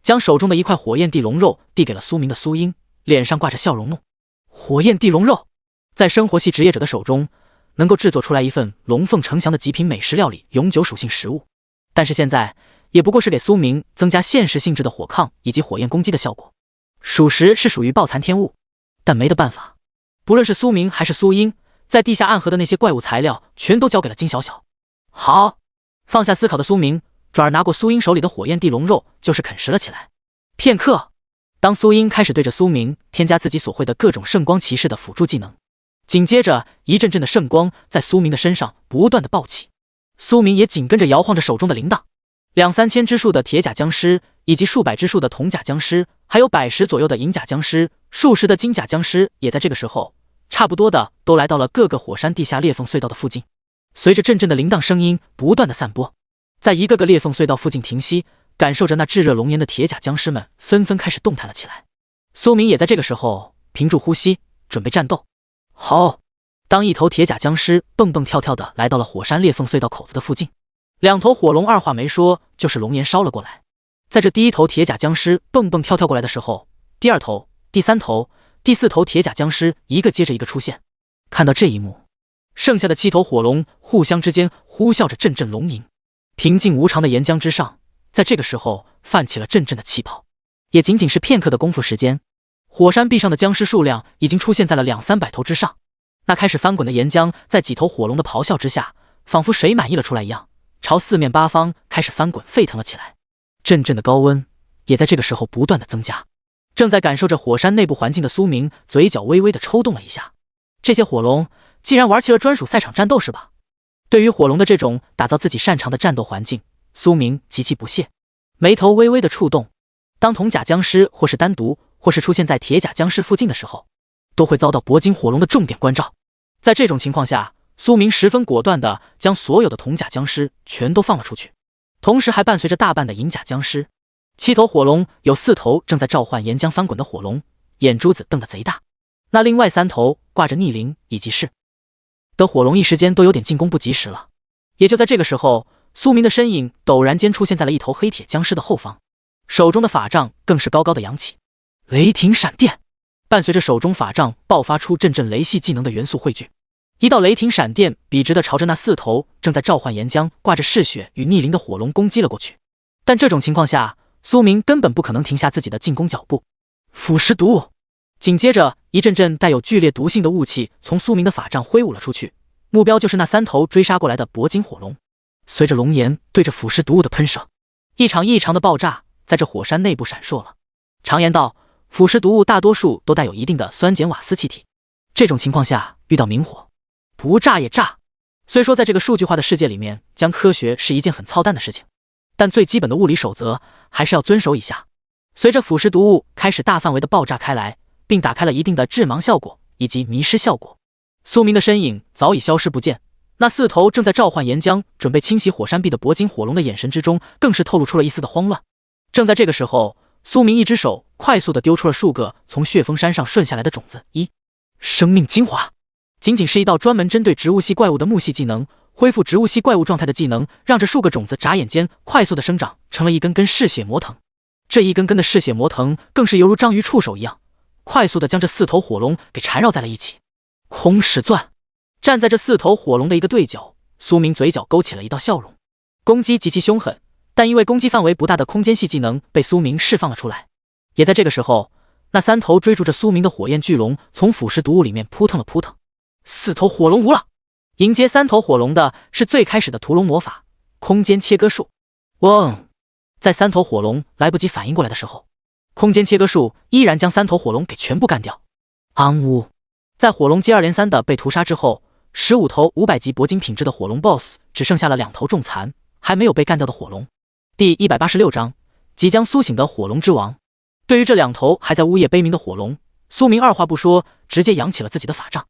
Speaker 1: 将手中的一块火焰地龙肉递给了苏明的苏英，脸上挂着笑容怒。火焰地龙肉，在生活系职业者的手中，能够制作出来一份龙凤呈祥的极品美食料理永久属性食物，但是现在也不过是给苏明增加现实性质的火抗以及火焰攻击的效果，属实是属于爆残天物。但没得办法，不论是苏明还是苏英，在地下暗河的那些怪物材料全都交给了金小小。好，放下思考的苏明转而拿过苏英手里的火焰地龙肉就是啃食了起来。片刻，当苏英开始对着苏明添加自己所会的各种圣光骑士的辅助技能，紧接着一阵阵的圣光在苏明的身上不断的爆起，苏明也紧跟着摇晃着手中的铃铛。两三千只数的铁甲僵尸，以及数百只数的铜甲僵尸，还有100左右的银甲僵尸，数十的金甲僵尸，也在这个时候差不多的都来到了各个火山地下裂缝隧道的附近。随着阵阵的铃铛声音不断的散播，在一个个裂缝隧道附近停息，感受着那炙热龙炎的铁甲僵尸们纷纷开始动弹了起来。苏明也在这个时候屏住呼吸，准备战斗。好，当一头铁甲僵尸蹦蹦跳跳的来到了火山裂缝隧道口子的附近，两头火龙二话没说就是龙炎烧了过来。在这第一头铁甲僵尸蹦蹦跳跳过来的时候，第二头、第三头、第四头铁甲僵尸一个接着一个出现。看到这一幕，剩下的7头火龙互相之间呼啸着阵阵龙吟。平静无常的岩浆之上，在这个时候泛起了阵阵的气泡。也仅仅是片刻的功夫时间，火山壁上的僵尸数量已经出现在了200-300头之上。那开始翻滚的岩浆在几头火龙的咆哮之下，仿佛水满溢了出来一样，朝四面八方开始翻滚沸腾了起来。阵阵的高温也在这个时候不断的增加。正在感受着火山内部环境的苏明嘴角微微的抽动了一下，这些火龙竟然玩起了专属赛场战斗是吧？对于火龙的这种打造自己擅长的战斗环境，苏明极其不屑，眉头微微的触动。当铜甲僵尸或是单独或是出现在铁甲僵尸附近的时候，都会遭到铂金火龙的重点关照。在这种情况下，苏明十分果断地将所有的铜甲僵尸全都放了出去，同时还伴随着大半的银甲僵尸。7头火龙有4头正在召唤岩浆翻滚的火龙，眼珠子瞪得贼大。那另外3头挂着逆鳞以及是的火龙一时间都有点进攻不及时了。也就在这个时候，苏明的身影陡然间出现在了一头黑铁僵尸的后方，手中的法杖更是高高的扬起。雷霆闪电，伴随着手中法杖爆发出阵阵雷系技能的元素汇聚，一道雷霆闪电笔直的朝着那4头正在召唤岩浆挂着嗜血与逆鳞的火龙攻击了过去。但这种情况下，苏明根本不可能停下自己的进攻脚步。腐蚀毒，紧接着一阵阵带有剧烈毒性的雾气从苏明的法杖挥舞了出去，目标就是那3头追杀过来的铂金火龙。随着龙炎对着腐蚀毒雾的喷射，一场异常的爆炸在这火山内部闪烁了。常言道，腐蚀毒雾大多数都带有一定的酸碱瓦斯气体，这种情况下遇到明火，不炸也炸。虽说在这个数据化的世界里面，将科学是一件很操蛋的事情，但最基本的物理守则还是要遵守一下。随着腐蚀毒雾开始大范围的爆炸开来，并打开了一定的致盲效果以及迷失效果，苏明的身影早已消失不见。那4头正在召唤岩浆准备清洗火山壁的铂金火龙的眼神之中，更是透露出了一丝的慌乱。正在这个时候，苏明一只手快速地丢出了数个从血峰山上顺下来的种子。生命精华，仅仅是一道专门针对植物系怪物的木系技能，恢复植物系怪物状态的技能，让这数个种子眨眼间快速的生长成了一根根嗜血魔藤。这一根根的嗜血魔藤更是犹如章鱼触手一样，快速的将这4头火龙给缠绕在了一起。空矢钻，站在这4头火龙的一个对角，苏明嘴角勾起了一道笑容。攻击极其凶狠，但因为攻击范围不大的空间系技能被苏明释放了出来。也在这个时候，那3头追逐着苏明的火焰巨龙从腐蚀毒雾里面扑腾了扑腾。4头火龙无了！迎接3头火龙的是最开始的屠龙魔法空间切割术。嗡！在3头火龙来不及反应过来的时候，空间切割术依然将3头火龙给全部干掉。昂呜！在火龙接二连三的被屠杀之后，15头500级铂金品质的火龙 BOSS 只剩下了2头重残，还没有被干掉的火龙。第186章，即将苏醒的火龙之王。对于这2头还在呜咽悲鸣的火龙，苏明二话不说，直接扬起了自己的法杖，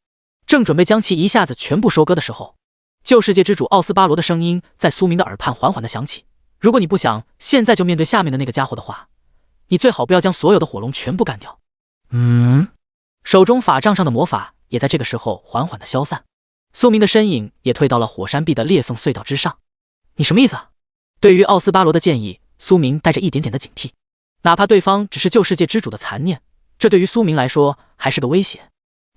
Speaker 1: 正准备将其一下子全部收割的时候，旧世界之主奥斯巴罗的声音在苏明的耳畔缓缓的响起：如果你不想现在就面对下面的那个家伙的话，你最好不要将所有的火龙全部干掉。手中法杖上的魔法也在这个时候缓缓的消散，苏明的身影也退到了火山壁的裂缝隧道之上。你什么意思啊？对于奥斯巴罗的建议，苏明带着一点点的警惕，哪怕对方只是旧世界之主的残念，这对于苏明来说还是个威胁，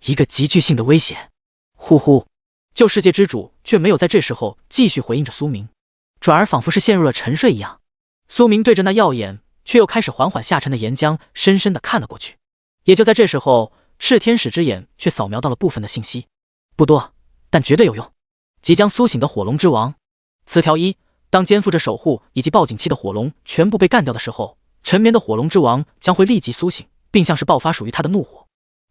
Speaker 1: 一个极具性的威胁。呼呼，旧世界之主却没有在这时候继续回应着苏明，转而仿佛是陷入了沉睡一样。苏明对着那耀眼却又开始缓缓下沉的岩浆深深地看了过去。也就在这时候，炽天使之眼却扫描到了部分的信息，不多，但绝对有用。即将苏醒的火龙之王。词条1：当肩负着守护以及报警器的火龙全部被干掉的时候，沉眠的火龙之王将会立即苏醒，并像是爆发属于他的怒火。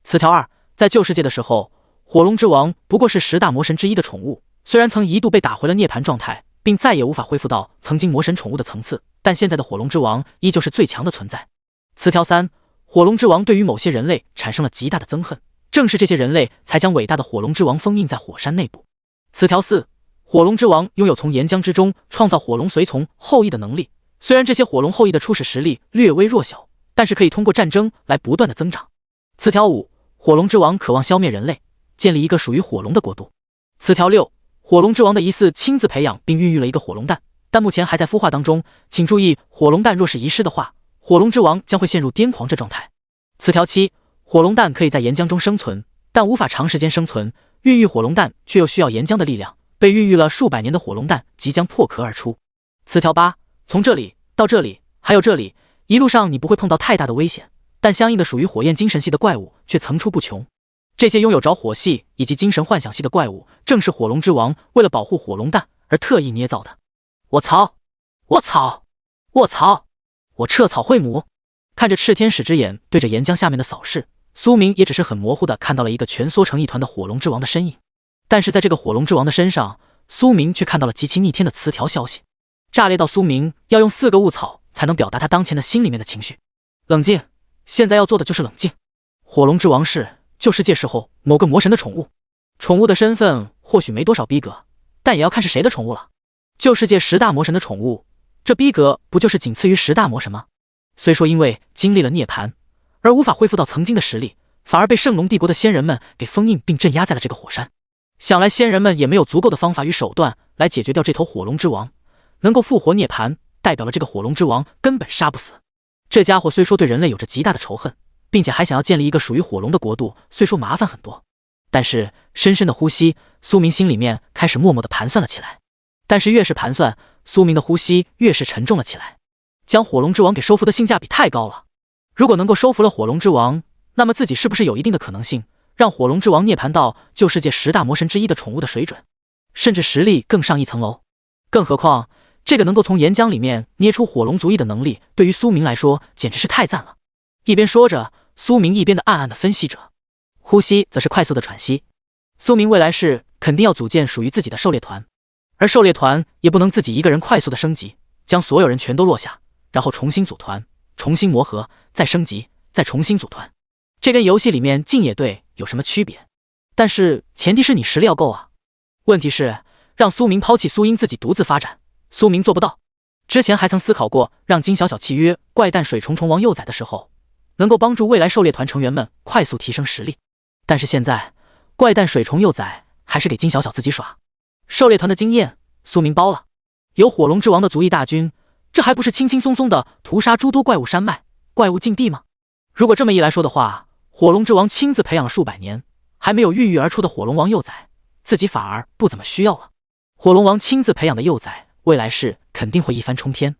Speaker 1: 词条2：在旧世界的时候，火龙之王不过是10大魔神之一的宠物，虽然曾一度被打回了涅槃状态，并再也无法恢复到曾经魔神宠物的层次，但现在的火龙之王依旧是最强的存在。词条3：火龙之王对于某些人类产生了极大的憎恨，正是这些人类才将伟大的火龙之王封印在火山内部。词条4：火龙之王拥有从岩浆之中创造火龙随从后裔的能力，虽然这些火龙后裔的初始实力略微弱小，但是可以通过战争来不断的增长。词条5：火龙之王渴望消灭人类，建立一个属于火龙的国度。词条6：火龙之王的疑似亲自培养并孕育了一个火龙蛋，但目前还在孵化当中，请注意，火龙蛋若是遗失的话，火龙之王将会陷入癫狂这状态。词条7：火龙蛋可以在岩浆中生存，但无法长时间生存，孕育火龙蛋却又需要岩浆的力量，被孕育了数百年的火龙蛋即将破壳而出。词条8：从这里到这里还有这里，一路上你不会碰到太大的危险，但相应的属于火焰精神系的怪物却层出不穷。这些拥有着火系以及精神幻想系的怪物，正是火龙之王为了保护火龙蛋而特意捏造的。我操！我操！我操！我彻草会母！看着炽天使之眼对着岩浆下面的扫视，苏明也只是很模糊的看到了一个蜷缩成一团的火龙之王的身影。但是在这个火龙之王的身上，苏明却看到了极其逆天的词条消息，炸裂到苏明要用4个物草才能表达他当前的心里面的情绪。冷静，现在要做的就是冷静。火龙之王是旧世界时候某个魔神的宠物，宠物的身份或许没多少逼格，但也要看是谁的宠物了。旧世界10大魔神的宠物，这逼格不就是仅次于10大魔神吗？虽说因为经历了涅槃而无法恢复到曾经的实力，反而被圣龙帝国的仙人们给封印并镇压在了这个火山。想来仙人们也没有足够的方法与手段来解决掉这头火龙之王，能够复活涅槃，代表了这个火龙之王根本杀不死。这家伙虽说对人类有着极大的仇恨，并且还想要建立一个属于火龙的国度，虽说麻烦很多，但是深深的呼吸，苏明心里面开始默默的盘算了起来。但是越是盘算，苏明的呼吸越是沉重了起来。将火龙之王给收服的性价比太高了，如果能够收服了火龙之王，那么自己是不是有一定的可能性让火龙之王涅槃到旧世界10大魔神之一的宠物的水准，甚至实力更上一层楼？更何况这个能够从岩浆里面捏出火龙足翼的能力，对于苏明来说简直是太赞了。一边说着，苏明一边的暗暗的分析着，呼吸则是快速的喘息。苏明未来是肯定要组建属于自己的狩猎团，而狩猎团也不能自己一个人快速的升级，将所有人全都落下，然后重新组团，重新磨合，再升级，再重新组团。这跟游戏里面竞野队有什么区别？但是前提是你实力要够啊。问题是让苏明抛弃苏英自己独自发展，苏明做不到。之前还曾思考过让金小小契约怪诞水虫虫王幼崽的时候，能够帮助未来狩猎团成员们快速提升实力。但是现在怪诞水虫幼崽还是给金小小自己耍。狩猎团的经验苏明包了，有火龙之王的族裔大军，这还不是轻轻松松的屠杀诸多怪物山脉、怪物禁地吗？如果这么一来说的话，火龙之王亲自培养了数百年还没有孕育而出的火龙王幼崽，自己反而不怎么需要了。火龙王亲自培养的幼崽，未来世肯定会一番冲天，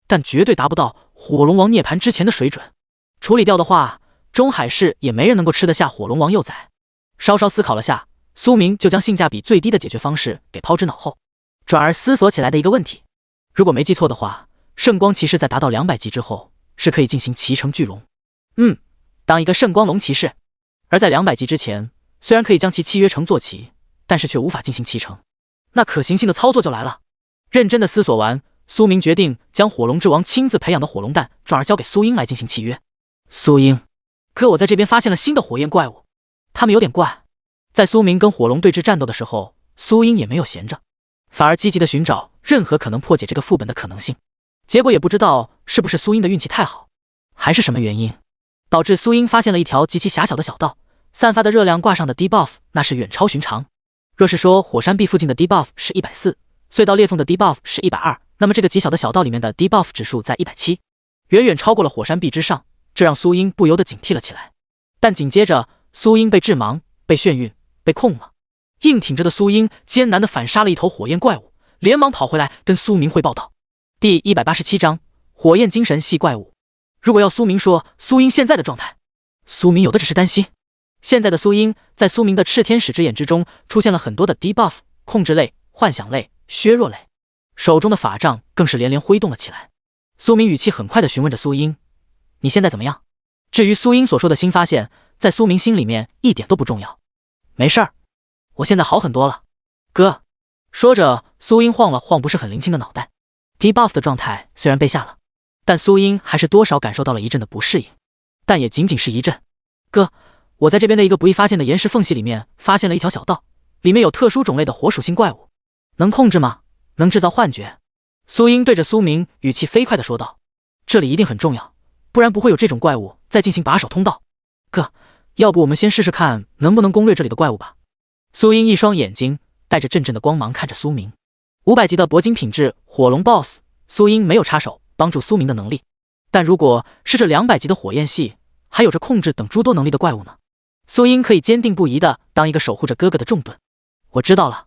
Speaker 1: 但绝对达不到火龙王涅槃之前的水准。处理掉的话，中海市也没人能够吃得下火龙王幼崽。稍稍思考了下，苏明就将性价比最低的解决方式给抛之脑后，转而思索起来的一个问题。如果没记错的话，圣光骑士在达到200级之后是可以进行骑乘巨龙，当一个圣光龙骑士。而在200级之前，虽然可以将其契约乘坐骑，但是却无法进行骑乘。那可行性的操作就来了。认真的思索完，苏明决定将火龙之王亲自培养的火龙蛋转而交给苏英来进行契约。苏英，可我在这边发现了新的火焰怪物，他们有点怪。在苏明跟火龙对峙战斗的时候，苏英也没有闲着，反而积极的寻找任何可能破解这个副本的可能性。结果也不知道是不是苏英的运气太好，还是什么原因，导致苏英发现了一条极其狭小的小道，散发的热量挂上的 debuff 那是远超寻常。若是说火山壁附近的 debuff 是140，隧道裂缝的 debuff 是120，那么这个极小的小道里面的 debuff 指数在170，远远超过了火山壁之上，这让苏英不由得警惕了起来。但紧接着苏英被致盲、被眩晕、被控了。硬挺着的苏英艰难地反杀了一头火焰怪物，连忙跑回来跟苏明汇报道。第187章火焰精神系怪物。如果要苏明说苏英现在的状态，苏明有的只是担心。现在的苏英在苏明的炽天使之眼之中出现了很多的 debuff， 控制类、幻想类、削弱类，手中的法杖更是连连挥动了起来。苏明语气很快地询问着苏英：“你现在怎么样？”至于苏英所说的新发现，在苏明心里面一点都不重要。没事儿，我现在好很多了，哥。说着，苏英晃了晃不是很灵清的脑袋。debuff 的状态虽然被下了，但苏英还是多少感受到了一阵的不适应，但也仅仅是一阵。哥，我在这边的一个不易发现的岩石缝隙里面发现了一条小道，里面有特殊种类的火属性怪物，能控制吗？能制造幻觉？苏英对着苏明语气飞快地说道：“这里一定很重要，不然不会有这种怪物在进行把守通道。哥，要不我们先试试看能不能攻略这里的怪物吧？”苏英一双眼睛带着阵阵的光芒看着苏明。500级的铂金品质火龙 BOSS， 苏英没有插手帮助苏明的能力，但如果是这200级的火焰系，还有着控制等诸多能力的怪物呢？苏英可以坚定不移地当一个守护着哥哥的重盾。我知道了。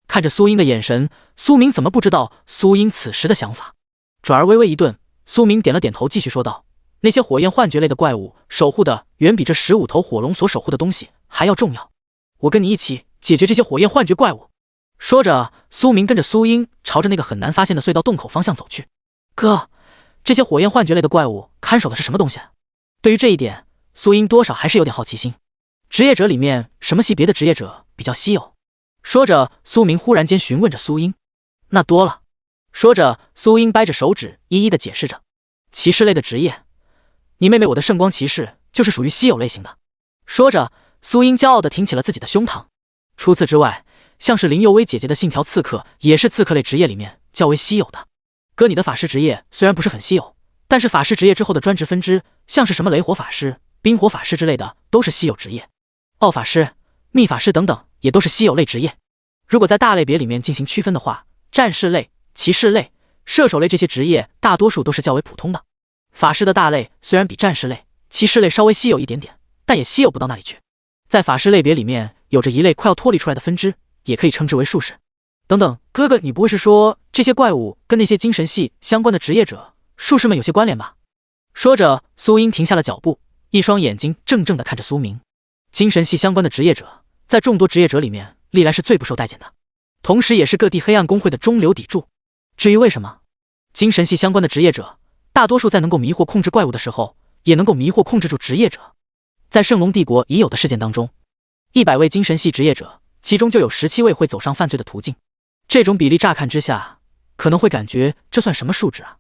Speaker 1: 看着苏英的眼神，苏明怎么不知道苏英此时的想法？转而微微一顿，苏明点了点头，继续说道：“那些火焰幻觉类的怪物守护的远比这15头火龙所守护的东西还要重要。我跟你一起解决这些火焰幻觉怪物。”说着，苏明跟着苏英朝着那个很难发现的隧道洞口方向走去。哥，这些火焰幻觉类的怪物看守的是什么东西？对于这一点，苏英多少还是有点好奇心。职业者里面什么系别的职业者比较稀有？说着，苏明忽然间询问着苏英。那多了。说着，苏英掰着手指一一的解释着。骑士类的职业，你妹妹我的圣光骑士就是属于稀有类型的。说着，苏英骄傲地挺起了自己的胸膛。除此之外，像是林佑薇姐姐的信条刺客也是刺客类职业里面较为稀有的。哥，你的法师职业虽然不是很稀有，但是法师职业之后的专职分支，像是什么雷火法师、冰火法师之类的都是稀有职业，奥法师、秘法师等等也都是稀有类职业。如果在大类别里面进行区分的话，战士类、骑士类、射手类这些职业大多数都是较为普通的。法师的大类虽然比战士类、骑士类稍微稀有一点点，但也稀有不到那里去。在法师类别里面有着一类快要脱离出来的分支，也可以称之为术士。等等，哥哥，你不会是说这些怪物跟那些精神系相关的职业者、术士们有些关联吧？说着，苏英停下了脚步，一双眼睛怔怔地看着苏明。精神系相关的职业者，在众多职业者里面历来是最不受待见的，同时也是各地黑暗公会的中流砥柱。至于为什么，精神系相关的职业者大多数在能够迷惑控制怪物的时候，也能够迷惑控制住职业者。在圣龙帝国已有的事件当中，100位精神系职业者，其中就有17位会走上犯罪的途径。这种比例乍看之下，可能会感觉这算什么数值啊？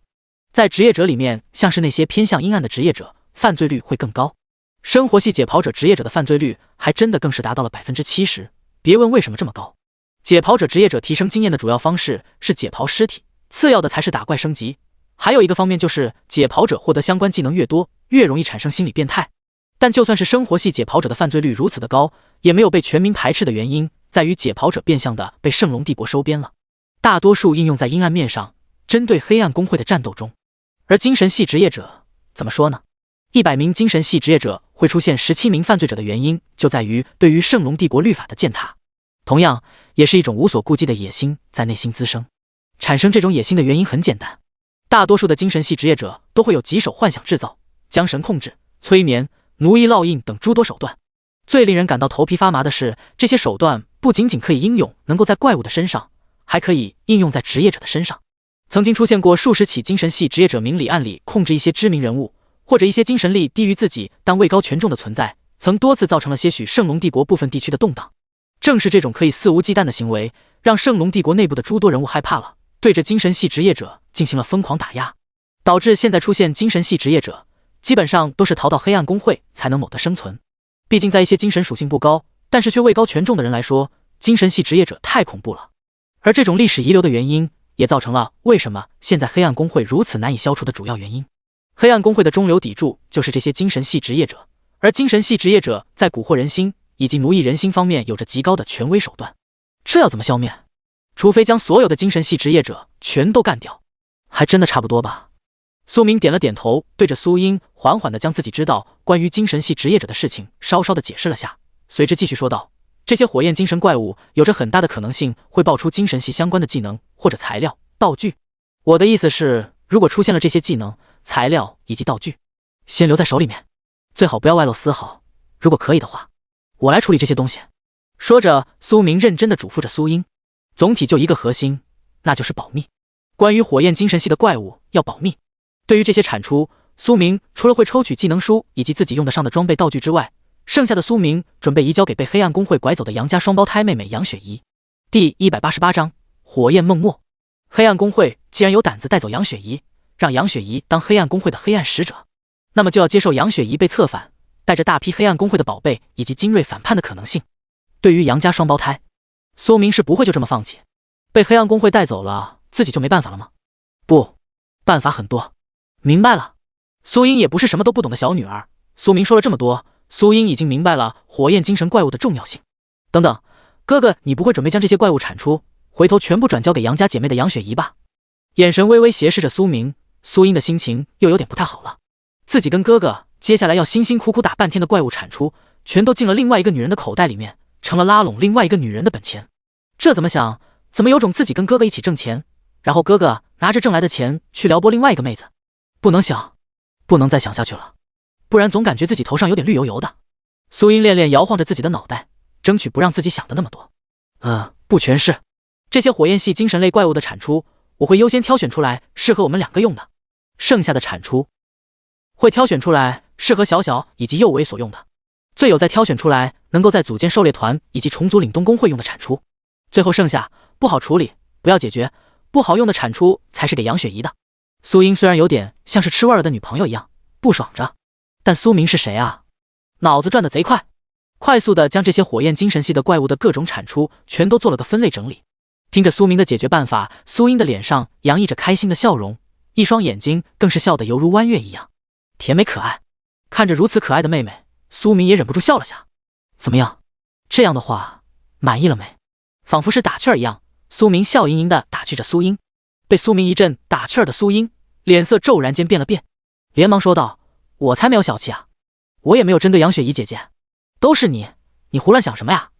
Speaker 1: 在职业者里面，像是那些偏向阴暗的职业者，犯罪率会更高。生活系解剖者职业者的犯罪率还真的更是达到了70%，别问为什么这么高。解剖者职业者提升经验的主要方式是解剖尸体，次要的才是打怪升级。还有一个方面就是解剖者获得相关技能越多，越容易产生心理变态。但就算是生活系解剖者的犯罪率如此的高，也没有被全民排斥的原因在于解剖者变相的被圣龙帝国收编了，大多数应用在阴暗面上，针对黑暗公会的战斗中。而精神系职业者怎么说呢？100名精神系职业者会出现17名犯罪者的原因，就在于对于圣龙帝国律法的践踏，同样也是一种无所顾忌的野心在内心滋生。产生这种野心的原因很简单，大多数的精神系职业者都会有棘手幻想制造、将神控制、催眠、奴役烙印等诸多手段。最令人感到头皮发麻的是，这些手段不仅仅可以应用能够在怪物的身上，还可以应用在职业者的身上。曾经出现过数十起精神系职业者明里暗里控制一些知名人物，或者一些精神力低于自己但位高权重的存在，曾多次造成了些许圣龙帝国部分地区的动荡。正是这种可以肆无忌惮的行为，让圣龙帝国内部的诸多人物害怕了，对着精神系职业者进行了疯狂打压，导致现在出现精神系职业者基本上都是逃到黑暗公会才能谋得生存。毕竟在一些精神属性不高但是却位高权重的人来说，精神系职业者太恐怖了。而这种历史遗留的原因也造成了为什么现在黑暗公会如此难以消除的主要原因。黑暗公会的中流砥柱就是这些精神系职业者，而精神系职业者在蛊惑人心以及奴役人心方面有着极高的权威手段。这要怎么消灭？除非将所有的精神系职业者全都干掉，还真的差不多吧。苏明点了点头，对着苏英缓缓地将自己知道关于精神系职业者的事情稍稍地解释了下，随之继续说道：这些火焰精神怪物有着很大的可能性会爆出精神系相关的技能或者材料、道具。我的意思是，如果出现了这些技能、材料以及道具，先留在手里面，最好不要外露丝毫。如果可以的话，我来处理这些东西。说着，苏明认真地嘱咐着苏英。总体就一个核心，那就是保密。关于火焰精神系的怪物要保密。对于这些产出，苏明除了会抽取技能书以及自己用得上的装备道具之外，剩下的苏明准备移交给被黑暗公会拐走的杨家双胞胎妹妹杨雪怡。第188章火焰梦墨。黑暗公会既然有胆子带走杨雪怡，让杨雪怡当黑暗公会的黑暗使者，那么就要接受杨雪怡被策反，带着大批黑暗公会的宝贝以及精锐反叛的可能性。对于杨家双胞胎，苏明是不会就这么放弃。被黑暗公会带走了，自己就没办法了吗？不，办法很多。明白了。苏英也不是什么都不懂的小女儿，苏明说了这么多，苏英已经明白了火焰精神怪物的重要性。等等，哥哥，你不会准备将这些怪物产出，回头全部转交给杨家姐妹的杨雪怡吧？眼神微微斜视着苏明，苏英的心情又有点不太好了。自己跟哥哥接下来要辛辛苦苦打半天的怪物产出，全都进了另外一个女人的口袋里面，成了拉拢另外一个女人的本钱。这怎么想，怎么有种自己跟哥哥一起挣钱，然后哥哥拿着挣来的钱去撩拨另外一个妹子？不能想，不能再想下去了，不然总感觉自己头上有点绿油油的。苏英恋恋摇晃着自己的脑袋，争取不让自己想的那么多。不全是。这些火焰系精神类怪物的产出，我会优先挑选出来适合我们两个用的，剩下的产出会挑选出来适合小小以及右为所用的，最有再挑选出来能够在组建狩猎团以及重组凛冬工会用的产出，最后剩下不好处理不要解决，不好用的产出才是给杨雪怡的。苏英虽然有点像是吃味儿的女朋友一样不爽着，但苏明是谁啊？脑子转得贼快，快速的将这些火焰精神系的怪物的各种产出全都做了个分类整理。听着苏明的解决办法，苏英的脸上洋溢着开心的笑容，一双眼睛更是笑得犹如弯月一样甜美可爱。看着如此可爱的妹妹，苏明也忍不住笑了下。怎么样？这样的话满意了没？仿佛是打趣儿一样，苏明笑盈盈地打趣着苏英。被苏明一阵打趣儿的苏英脸色骤然间变了变，连忙说道：我才没有小气啊，我也没有针对杨雪怡姐姐，都是你胡乱想什么呀？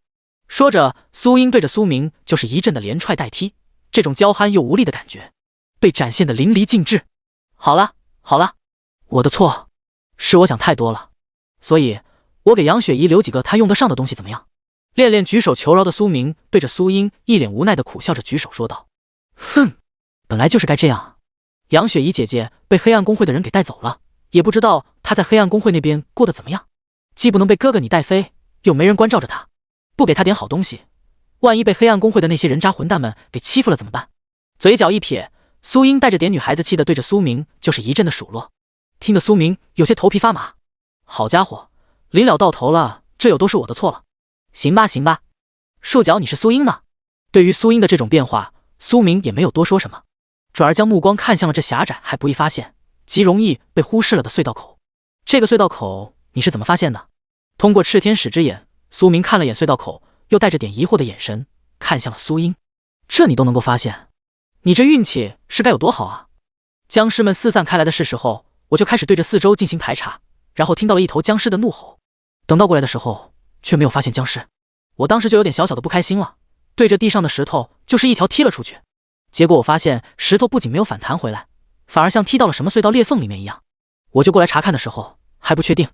Speaker 1: 说着，苏英对着苏明就是一阵的连踹带踢，这种娇憨又无力的感觉被展现得淋漓尽致。好了，我的错，是我想太多了，所以我给杨雪怡留几个她用得上的东西怎么样？恋恋举手求饶的苏明对着苏英一脸无奈的苦笑着举手说道：哼，本来就是该这样。杨雪怡姐姐被黑暗公会的人给带走了，也不知道她在黑暗公会那边过得怎么样，既不能被哥哥你带飞，又没人关照着她，不给她点好东西，万一被黑暗公会的那些人渣混蛋们给欺负了怎么办？嘴角一撇，苏英带着点女孩子气的对着苏明就是一阵的数落，听得苏明有些头皮发麻。好家伙，临了到头了，这又都是我的错了。行吧，树角你是苏英吗？对于苏英的这种变化，苏明也没有多说什么，转而将目光看向了这狭窄还不易发现、极容易被忽视了的隧道口。这个隧道口你是怎么发现的？通过赤天使之眼，苏明看了眼隧道口，又带着点疑惑的眼神看向了苏英。这你都能够发现，你这运气是该有多好啊！僵尸们四散开来的是时候，我就开始对着四周进行排查，然后听到了一头僵尸的怒吼，等到过来的时候却没有发现僵尸，我当时就有点小小的不开心了，对着地上的石头就是一条踢了出去。结果我发现石头不仅没有反弹回来，反而像踢到了什么隧道裂缝里面一样。我就过来查看的时候还不确定，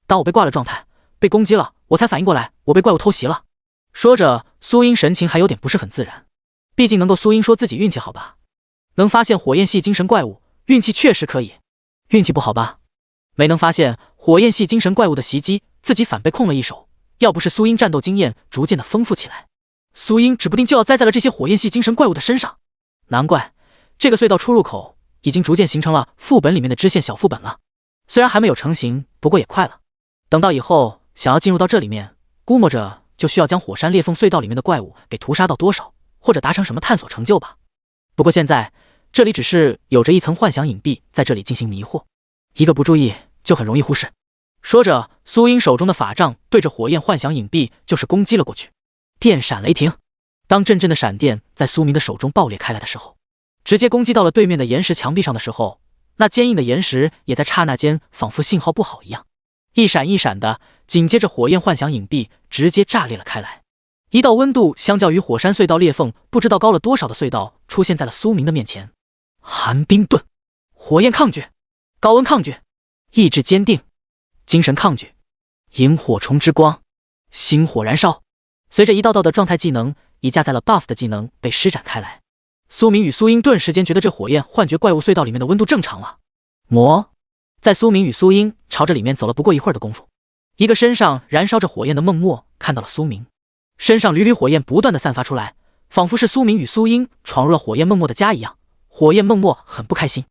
Speaker 1: 当我被挂了状态被攻击了，我才反应过来我被怪物偷袭了。说着，苏英神情还有点不是很自然，毕竟能够苏英说自己运气好吧，能发现火焰系精神怪物，运气确实可以。运气不好吧，没能发现火焰系精神怪物的袭击，自己反被控了一手。要不是苏英战斗经验逐渐的丰富起来，苏英指不定就要栽在了这些火焰系精神怪物的身上。难怪这个隧道出入口已经逐渐形成了副本里面的支线小副本了，虽然还没有成型，不过也快了。等到以后想要进入到这里面，估摸着就需要将火山裂缝隧道里面的怪物给屠杀到多少，或者达成什么探索成就吧。不过现在这里只是有着一层幻想隐蔽在这里进行迷惑，一个不注意就很容易忽视。说着，苏英手中的法杖对着火焰幻想隐蔽就是攻击了过去。电闪雷霆，当阵阵的闪电在苏明的手中爆裂开来的时候，直接攻击到了对面的岩石墙壁上的时候，那坚硬的岩石也在刹那间仿佛信号不好一样，一闪一闪的，紧接着火焰幻想隐蔽直接炸裂了开来。一道温度相较于火山隧道裂缝不知道高了多少的隧道出现在了苏明的面前。寒冰盾，火焰抗拒，高温抗拒，意志坚定，精神抗拒，萤火虫之光，星火燃烧。随着一道道的状态技能已加载了 buff 的技能被施展开来，苏明与苏英顿时间觉得这火焰幻觉怪物隧道里面的温度正常了。在苏明与苏英朝着里面走了不过一会儿的功夫，一个身上燃烧着火焰的孟墨看到了苏明，身上缕缕火焰不断的散发出来，仿佛是苏明与苏英闯入了火焰孟墨的家一样。火焰孟墨很不开心，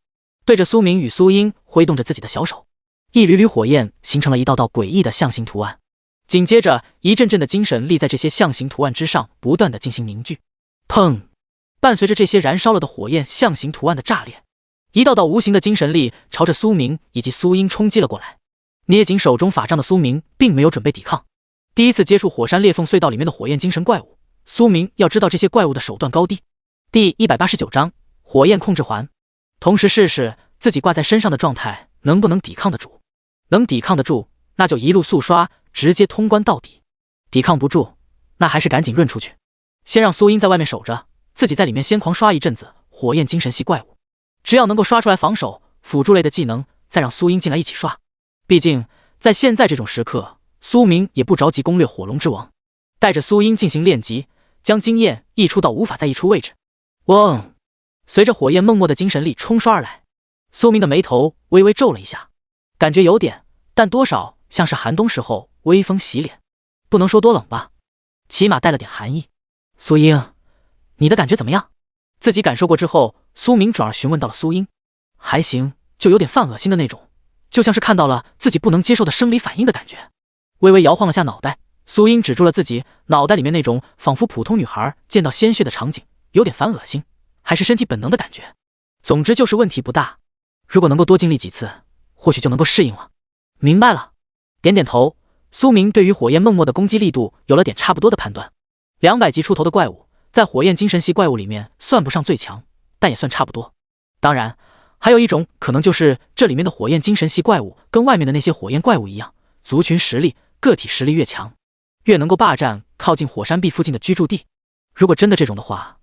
Speaker 1: 对着苏明与苏英挥动着自己的小手，一缕缕火焰形成了一道道诡异的象形图案，紧接着一阵阵的精神力在这些象形图案之上不断的进行凝聚。砰！伴随着这些燃烧了的火焰象形图案的炸裂，一道道无形的精神力朝着苏明以及苏英冲击了过来。捏紧手中法杖的苏明并没有准备抵抗，第一次接触火山裂缝隧道里面的火焰精神怪物，苏明要知道这些怪物的手段高低。第189章火焰控制环，同时试试自己挂在身上的状态能不能抵抗得住。能抵抗得住，那就一路速刷，直接通关到底；抵抗不住，那还是赶紧润出去。先让苏英在外面守着，自己在里面先狂刷一阵子火焰精神系怪物，只要能够刷出来防守、辅助类的技能，再让苏英进来一起刷。毕竟在现在这种时刻，苏明也不着急攻略火龙之王，带着苏英进行练级，将经验溢出到无法再溢出位置。嗡！随着火焰孟墨的精神力冲刷而来，苏明的眉头微微皱了一下，感觉有点，但多少像是寒冬时候微风洗脸，不能说多冷吧，起码带了点寒意。苏英，你的感觉怎么样？自己感受过之后，苏明转而询问到了苏英。还行，就有点犯恶心的那种，就像是看到了自己不能接受的生理反应的感觉。微微摇晃了下脑袋，苏英止住了自己脑袋里面那种仿佛普通女孩见到鲜血的场景，有点烦恶心，还是身体本能的感觉。总之就是问题不大，如果能够多经历几次，或许就能够适应了。明白了，点点头。苏明对于火焰孟墨的攻击力度有了点差不多的判断。200级出头的怪物，在火焰精神系怪物里面算不上最强，但也算差不多。当然，还有一种可能就是这里面的火焰精神系怪物跟外面的那些火焰怪物一样，族群实力、个体实力越强，越能够霸占靠近火山壁附近的居住地。如果真的这种的话，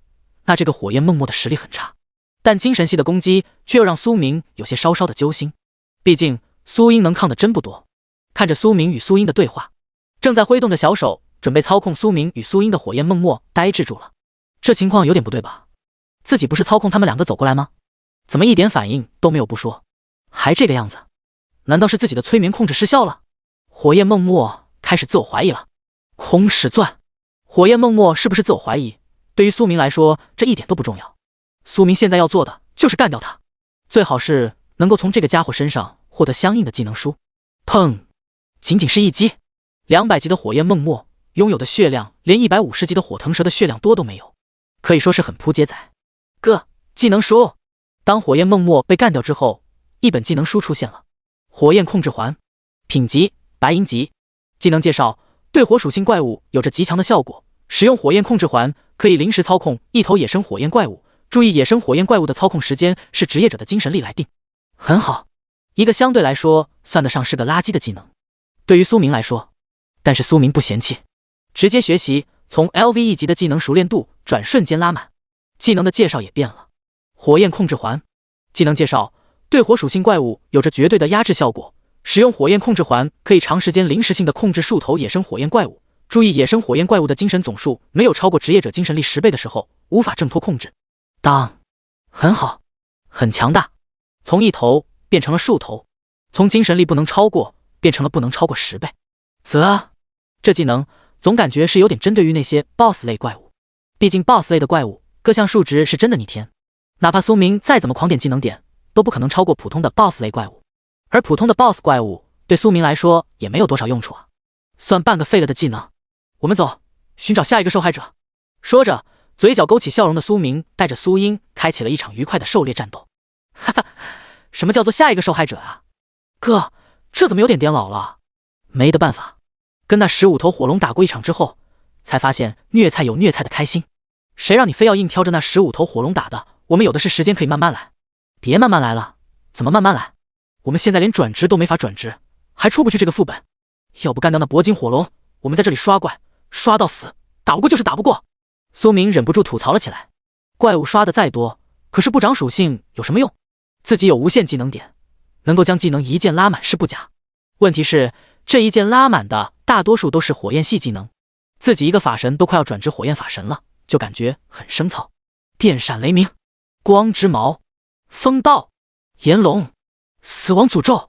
Speaker 1: 那这个火焰孟墨的实力很差，但精神系的攻击却又让苏明有些稍稍的揪心。毕竟苏英能抗的真不多。看着苏明与苏英的对话，正在挥动着小手准备操控苏明与苏英的火焰孟墨呆滞住了。这情况有点不对吧？自己不是操控他们两个走过来吗？怎么一点反应都没有不说，还这个样子？难道是自己的催眠控制失效了？火焰孟墨开始自我怀疑了。空石钻，火焰孟墨是不是自我怀疑？对于苏明来说，这一点都不重要。苏明现在要做的就是干掉他，最好是能够从这个家伙身上获得相应的技能书。砰！仅仅是一击，200级的火焰孟墨拥有的血量连150级的火腾蛇的血量多都没有，可以说是很扑街仔。技能书。当火焰孟墨被干掉之后，一本技能书出现了。火焰控制环，品级白银级。技能介绍：对火属性怪物有着极强的效果，使用火焰控制环可以临时操控一头野生火焰怪物，注意野生火焰怪物的操控时间是职业者的精神力来定。很好，一个相对来说算得上是个垃圾的技能，对于苏明来说，但是苏明不嫌弃，直接学习，从 LV 一级的技能熟练度转瞬间拉满。技能的介绍也变了。火焰控制环，技能介绍：对火属性怪物有着绝对的压制效果，使用火焰控制环可以长时间临时性的控制数头野生火焰怪物，注意野生火焰怪物的精神总数没有超过职业者精神力10倍的时候，无法挣脱控制。当，很好，很强大，从一头变成了数头，从精神力不能超过变成了不能超过10倍。这技能总感觉是有点针对于那些 BOSS 类怪物，毕竟 BOSS 类的怪物各项数值是真的逆天，哪怕苏明再怎么狂点技能点，都不可能超过普通的 BOSS 类怪物，而普通的 BOSS 怪物对苏明来说也没有多少用处啊，算半个废了的技能。我们走，寻找下一个受害者。说着，嘴角勾起笑容的苏明带着苏英开启了一场愉快的狩猎战斗。哈哈，什么叫做下一个受害者啊？哥，这怎么有点老了？没得办法，跟那15头火龙打过一场之后，才发现虐菜有虐菜的开心。谁让你非要硬挑着那15头火龙打的？我们有的是时间可以慢慢来。别慢慢来了，怎么慢慢来？我们现在连转职都没法转职，还出不去这个副本。要不干掉那铂金火龙，我们在这里刷怪，刷到死，打不过就是打不过。苏明忍不住吐槽了起来。怪物刷的再多，可是不长属性有什么用？自己有无限技能点，能够将技能一键拉满是不假。问题是这一键拉满的大多数都是火焰系技能，自己一个法神都快要转职火焰法神了，就感觉很生糙。电闪雷鸣，光之矛，风刀，炎龙，死亡诅咒，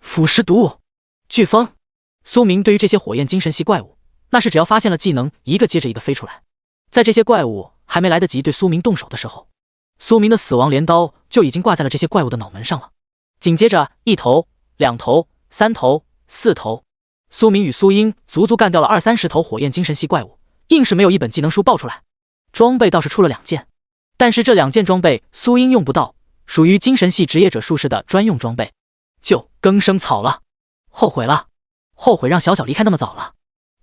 Speaker 1: 腐蚀毒，飓风。苏明对于这些火焰精神系怪物，那是只要发现了技能，一个接着一个飞出来。在这些怪物还没来得及对苏明动手的时候，苏明的死亡镰刀就已经挂在了这些怪物的脑门上了。紧接着1头、2头、3头、4头，苏明与苏英足足干掉了20-30头火焰精神系怪物，硬是没有一本技能书爆出来。装备倒是出了2件，但是这2件装备苏英用不到，属于精神系职业者术士的专用装备，就更生草了。后悔了，后悔让小小离开那么早了。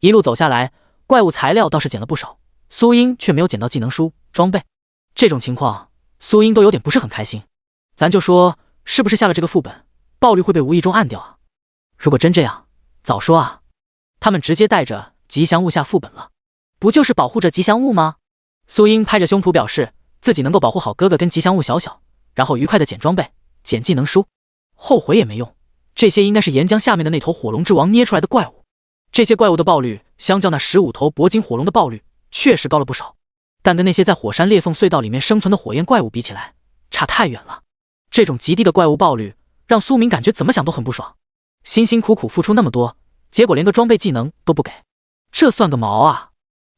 Speaker 1: 一路走下来，怪物材料倒是捡了不少，苏英却没有捡到技能书装备。这种情况苏英都有点不是很开心。咱就说是不是下了这个副本，爆率会被无意中按掉啊？如果真这样，早说啊！他们直接带着吉祥物下副本了，不就是保护着吉祥物吗？苏英拍着胸脯表示自己能够保护好哥哥跟吉祥物小小，然后愉快的捡装备、捡技能书。后悔也没用，这些应该是岩浆下面的那头火龙之王捏出来的怪物。这些怪物的爆率相较那15头铂金火龙的爆率确实高了不少，但跟那些在火山裂缝隧道里面生存的火焰怪物比起来，差太远了。这种极低的怪物爆率让苏明感觉怎么想都很不爽。辛辛苦苦付出那么多，结果连个装备技能都不给，这算个毛啊！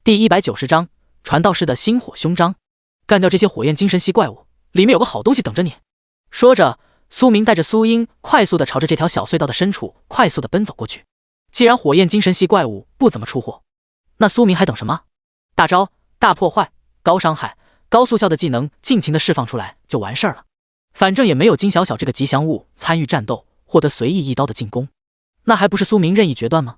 Speaker 1: 第190章传道士的星火胸章。干掉这些火焰精神系怪物，里面有个好东西等着你。说着，苏明带着苏英快速的朝着这条小隧道的深处快速的奔走过去。既然火焰精神系怪物不怎么出货，那苏明还等什么？大招、大破坏、高伤害、高速效的技能尽情的释放出来就完事儿了。反正也没有金小小这个吉祥物参与战斗，获得随意一刀的进攻，那还不是苏明任意决断吗？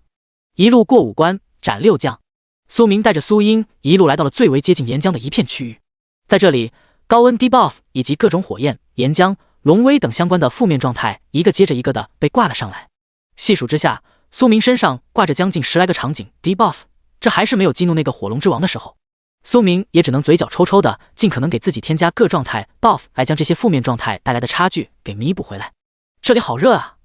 Speaker 1: 一路过5关斩6将，苏明带着苏英一路来到了最为接近岩浆的一片区域。在这里，高温 debuff 以及各种火焰、岩浆、龙威等相关的负面状态一个接着一个的被挂了上来。细数之下，苏明身上挂着将近10来个场景 debuff， 这还是没有激怒那个火龙之王的时候。苏明也只能嘴角抽抽的，尽可能给自己添加各状态 buff 来将这些负面状态带来的差距给弥补回来。这里好热啊！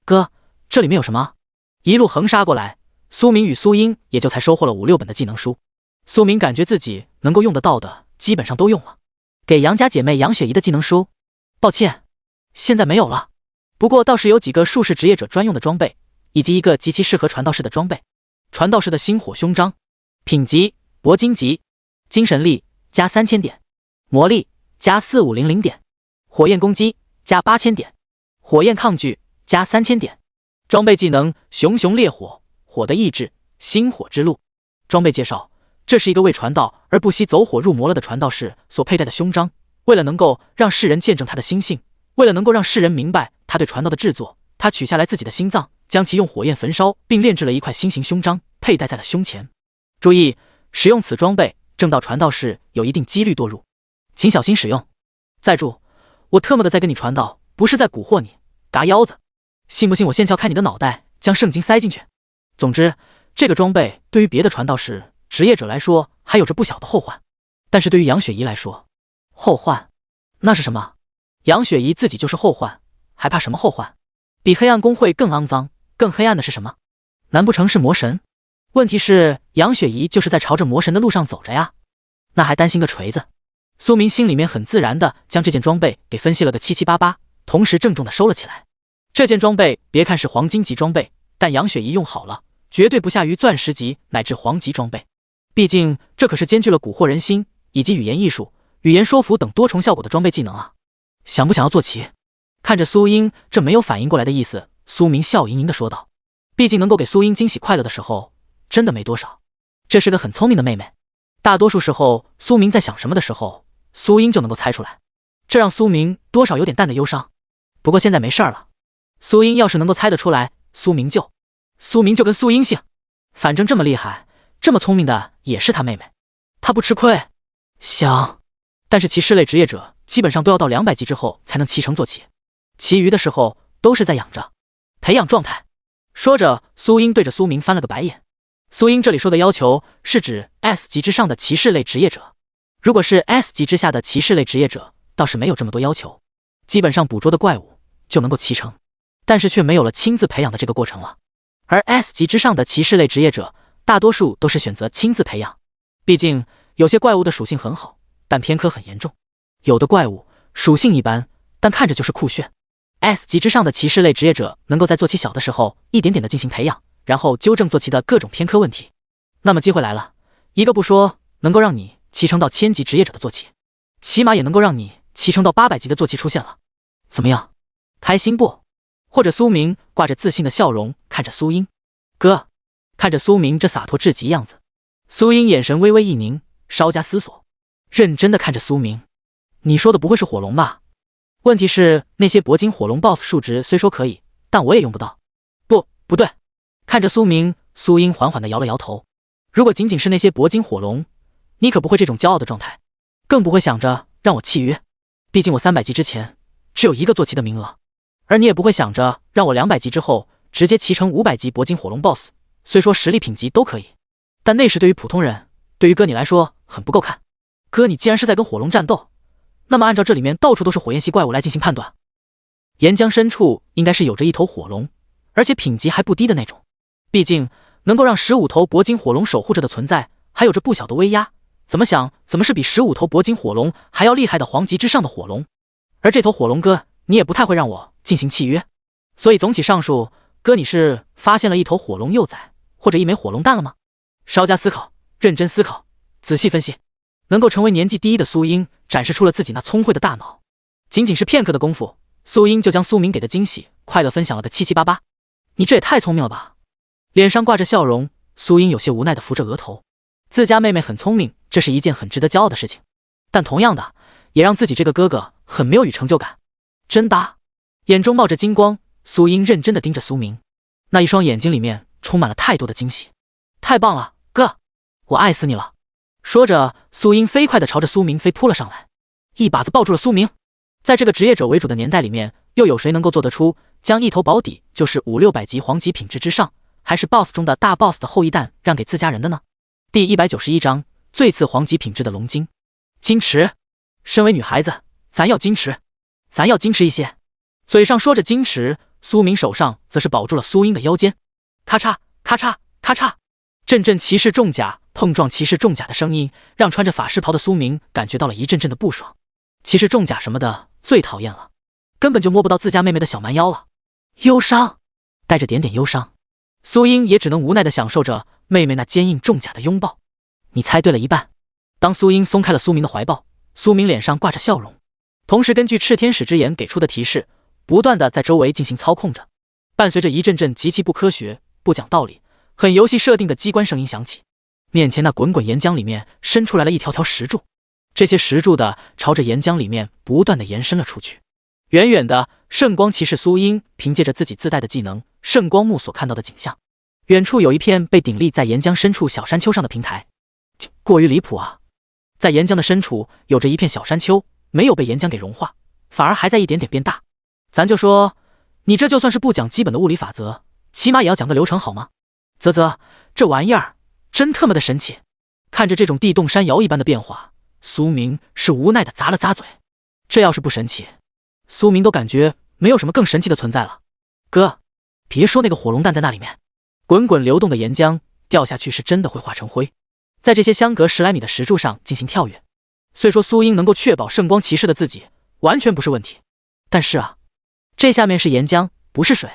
Speaker 1: 哥，这里面有什么？一路横杀过来，苏明与苏英也就才收获了5-6本的技能书。苏明感觉自己能够用得到的基本上都用了。给杨家姐妹杨雪怡的技能书，抱歉，现在没有了。不过倒是有几个术士职业者专用的装备，以及一个极其适合传道士的装备。传道士的星火胸章，品级铂金级，精神力加3000点，魔力加4500点，火焰攻击加8000点，火焰抗拒加3000点。装备技能熊熊烈火，火的意志，星火之路。装备介绍，这是一个为传道而不惜走火入魔了的传道士所佩戴的胸章。为了能够让世人见证他的心性，为了能够让世人明白他对传道的制作，他取下来自己的心脏，将其用火焰焚烧，并炼制了一块心形胸章，佩戴在了胸前。注意，使用此装备，正道传道士有一定几率堕入，请小心使用。再住，我特么的在跟你传道，不是在蛊惑你，嘎腰子！信不信我现撬开你的脑袋，将圣经塞进去？总之，这个装备对于别的传道士职业者来说还有着不小的后患，但是对于杨雪怡来说，后患那是什么？杨雪怡自己就是后患，还怕什么后患？比黑暗公会更肮脏、更黑暗的是什么？难不成是魔神？问题是杨雪怡就是在朝着魔神的路上走着呀，那还担心个锤子？苏明心里面很自然的将这件装备给分析了个七七八八，同时郑重的收了起来。这件装备别看是黄金级装备，但杨雪怡用好了，绝对不下于钻石级乃至黄级装备。毕竟这可是兼具了蛊惑人心以及语言艺术、语言说服等多重效果的装备技能啊！想不想要做齐？看着苏英这没有反应过来的意思，苏明笑盈盈的说道。毕竟能够给苏英惊喜快乐的时候真的没多少，这是个很聪明的妹妹。大多数时候苏明在想什么的时候，苏英就能够猜出来，这让苏明多少有点淡的忧伤。不过现在没事了，苏英要是能够猜得出来，苏明就跟苏英姓，反正这么厉害这么聪明的也是他妹妹，他不吃亏。想，但是骑士类职业者基本上都要到200级之后才能骑乘坐骑，其余的时候都是在养着培养状态。说着，苏英对着苏明翻了个白眼。苏英这里说的要求是指 S 级之上的骑士类职业者，如果是 S 级之下的骑士类职业者，倒是没有这么多要求，基本上捕捉的怪物就能够骑成，但是却没有了亲自培养的这个过程了。而 S 级之上的骑士类职业者，大多数都是选择亲自培养，毕竟有些怪物的属性很好，但偏科很严重；有的怪物属性一般，但看着就是酷炫。S 级之上的骑士类职业者能够在坐骑小的时候一点点的进行培养，然后纠正坐骑的各种偏科问题。那么机会来了，一个不说能够让你骑乘到1000级职业者的坐骑，起码也能够让你骑乘到800级的坐骑出现了。怎么样，开心不？或者苏明挂着自信的笑容看着苏英。哥，看着苏明这洒脱至极样子，苏英眼神微微一凝，稍加思索，认真的看着苏明。你说的不会是火龙吧？问题是那些铂金火龙 BOSS 数值虽说可以，但我也用不到。不对。看着苏明，苏英缓缓地摇了摇头。如果仅仅是那些铂金火龙，你可不会这种骄傲的状态，更不会想着让我契约。毕竟我300级之前只有一个坐骑的名额，而你也不会想着让我200级之后直接骑成500级铂金火龙 BOSS。虽说实力品级都可以，但那是对于普通人，对于哥你来说很不够看。哥，你既然是在跟火龙战斗，那么按照这里面到处都是火焰系怪物来进行判断，岩浆深处应该是有着一头火龙，而且品级还不低的那种。毕竟能够让15头铂金火龙守护着的存在，还有着不小的威压，怎么想怎么是比15头铂金火龙还要厉害的皇级之上的火龙。而这头火龙哥，你也不太会让我进行契约。所以总体上述，哥你是发现了一头火龙幼崽，或者一枚火龙蛋了吗？稍加思考，认真思考，仔细分析。能够成为年纪第一的苏英展示出了自己那聪慧的大脑，仅仅是片刻的功夫，苏英就将苏明给的惊喜快乐分享了个七七八八。你这也太聪明了吧！脸上挂着笑容，苏英有些无奈地扶着额头。自家妹妹很聪明，这是一件很值得骄傲的事情，但同样的，也让自己这个哥哥很没有与成就感。真的，眼中冒着金光，苏英认真地盯着苏明，那一双眼睛里面充满了太多的惊喜。太棒了，哥，我爱死你了！说着，苏英飞快地朝着苏明飞扑了上来，一把子抱住了苏明。在这个职业者为主的年代里面，又有谁能够做得出将一头保底就是500-600级皇级品质之上，还是 BOSS 中的大 BOSS 的后裔蛋让给自家人的呢？第191章最次皇级品质的龙晶。矜持，身为女孩子，咱要矜持，咱要矜持一些。嘴上说着矜持，苏明手上则是保住了苏英的腰间。咔嚓咔嚓咔嚓，阵阵骑士重甲碰撞骑士重甲的声音，让穿着法师袍的苏明感觉到了一阵阵的不爽。骑士重甲什么的最讨厌了，根本就摸不到自家妹妹的小蛮腰了。忧伤，带着点点忧伤，苏英也只能无奈地享受着妹妹那坚硬重甲的拥抱。你猜对了一半。当苏英松开了苏明的怀抱，苏明脸上挂着笑容，同时根据炽天使之眼给出的提示，不断地在周围进行操控着。伴随着一阵阵极其不科学、不讲道理、很游戏设定的机关声音响起，面前那滚滚岩浆里面伸出来了一条条石柱，这些石柱的朝着岩浆里面不断的延伸了出去。远远的，圣光骑士苏英凭借着自己自带的技能圣光目所看到的景象，远处有一片被顶立在岩浆深处小山丘上的平台，过于离谱啊！在岩浆的深处有着一片小山丘，没有被岩浆给融化，反而还在一点点变大。咱就说，你这就算是不讲基本的物理法则，起码也要讲个流程好吗？啧啧，这玩意儿真特么的神奇！看着这种地动山摇一般的变化，苏明是无奈的咂了咂嘴。这要是不神奇，苏明都感觉没有什么更神奇的存在了。哥，别说那个火龙蛋在那里面，滚滚流动的岩浆掉下去是真的会化成灰，在这些相隔10来米的石柱上进行跳跃。虽说苏英能够确保圣光骑士的自己完全不是问题，但是啊，这下面是岩浆，不是水，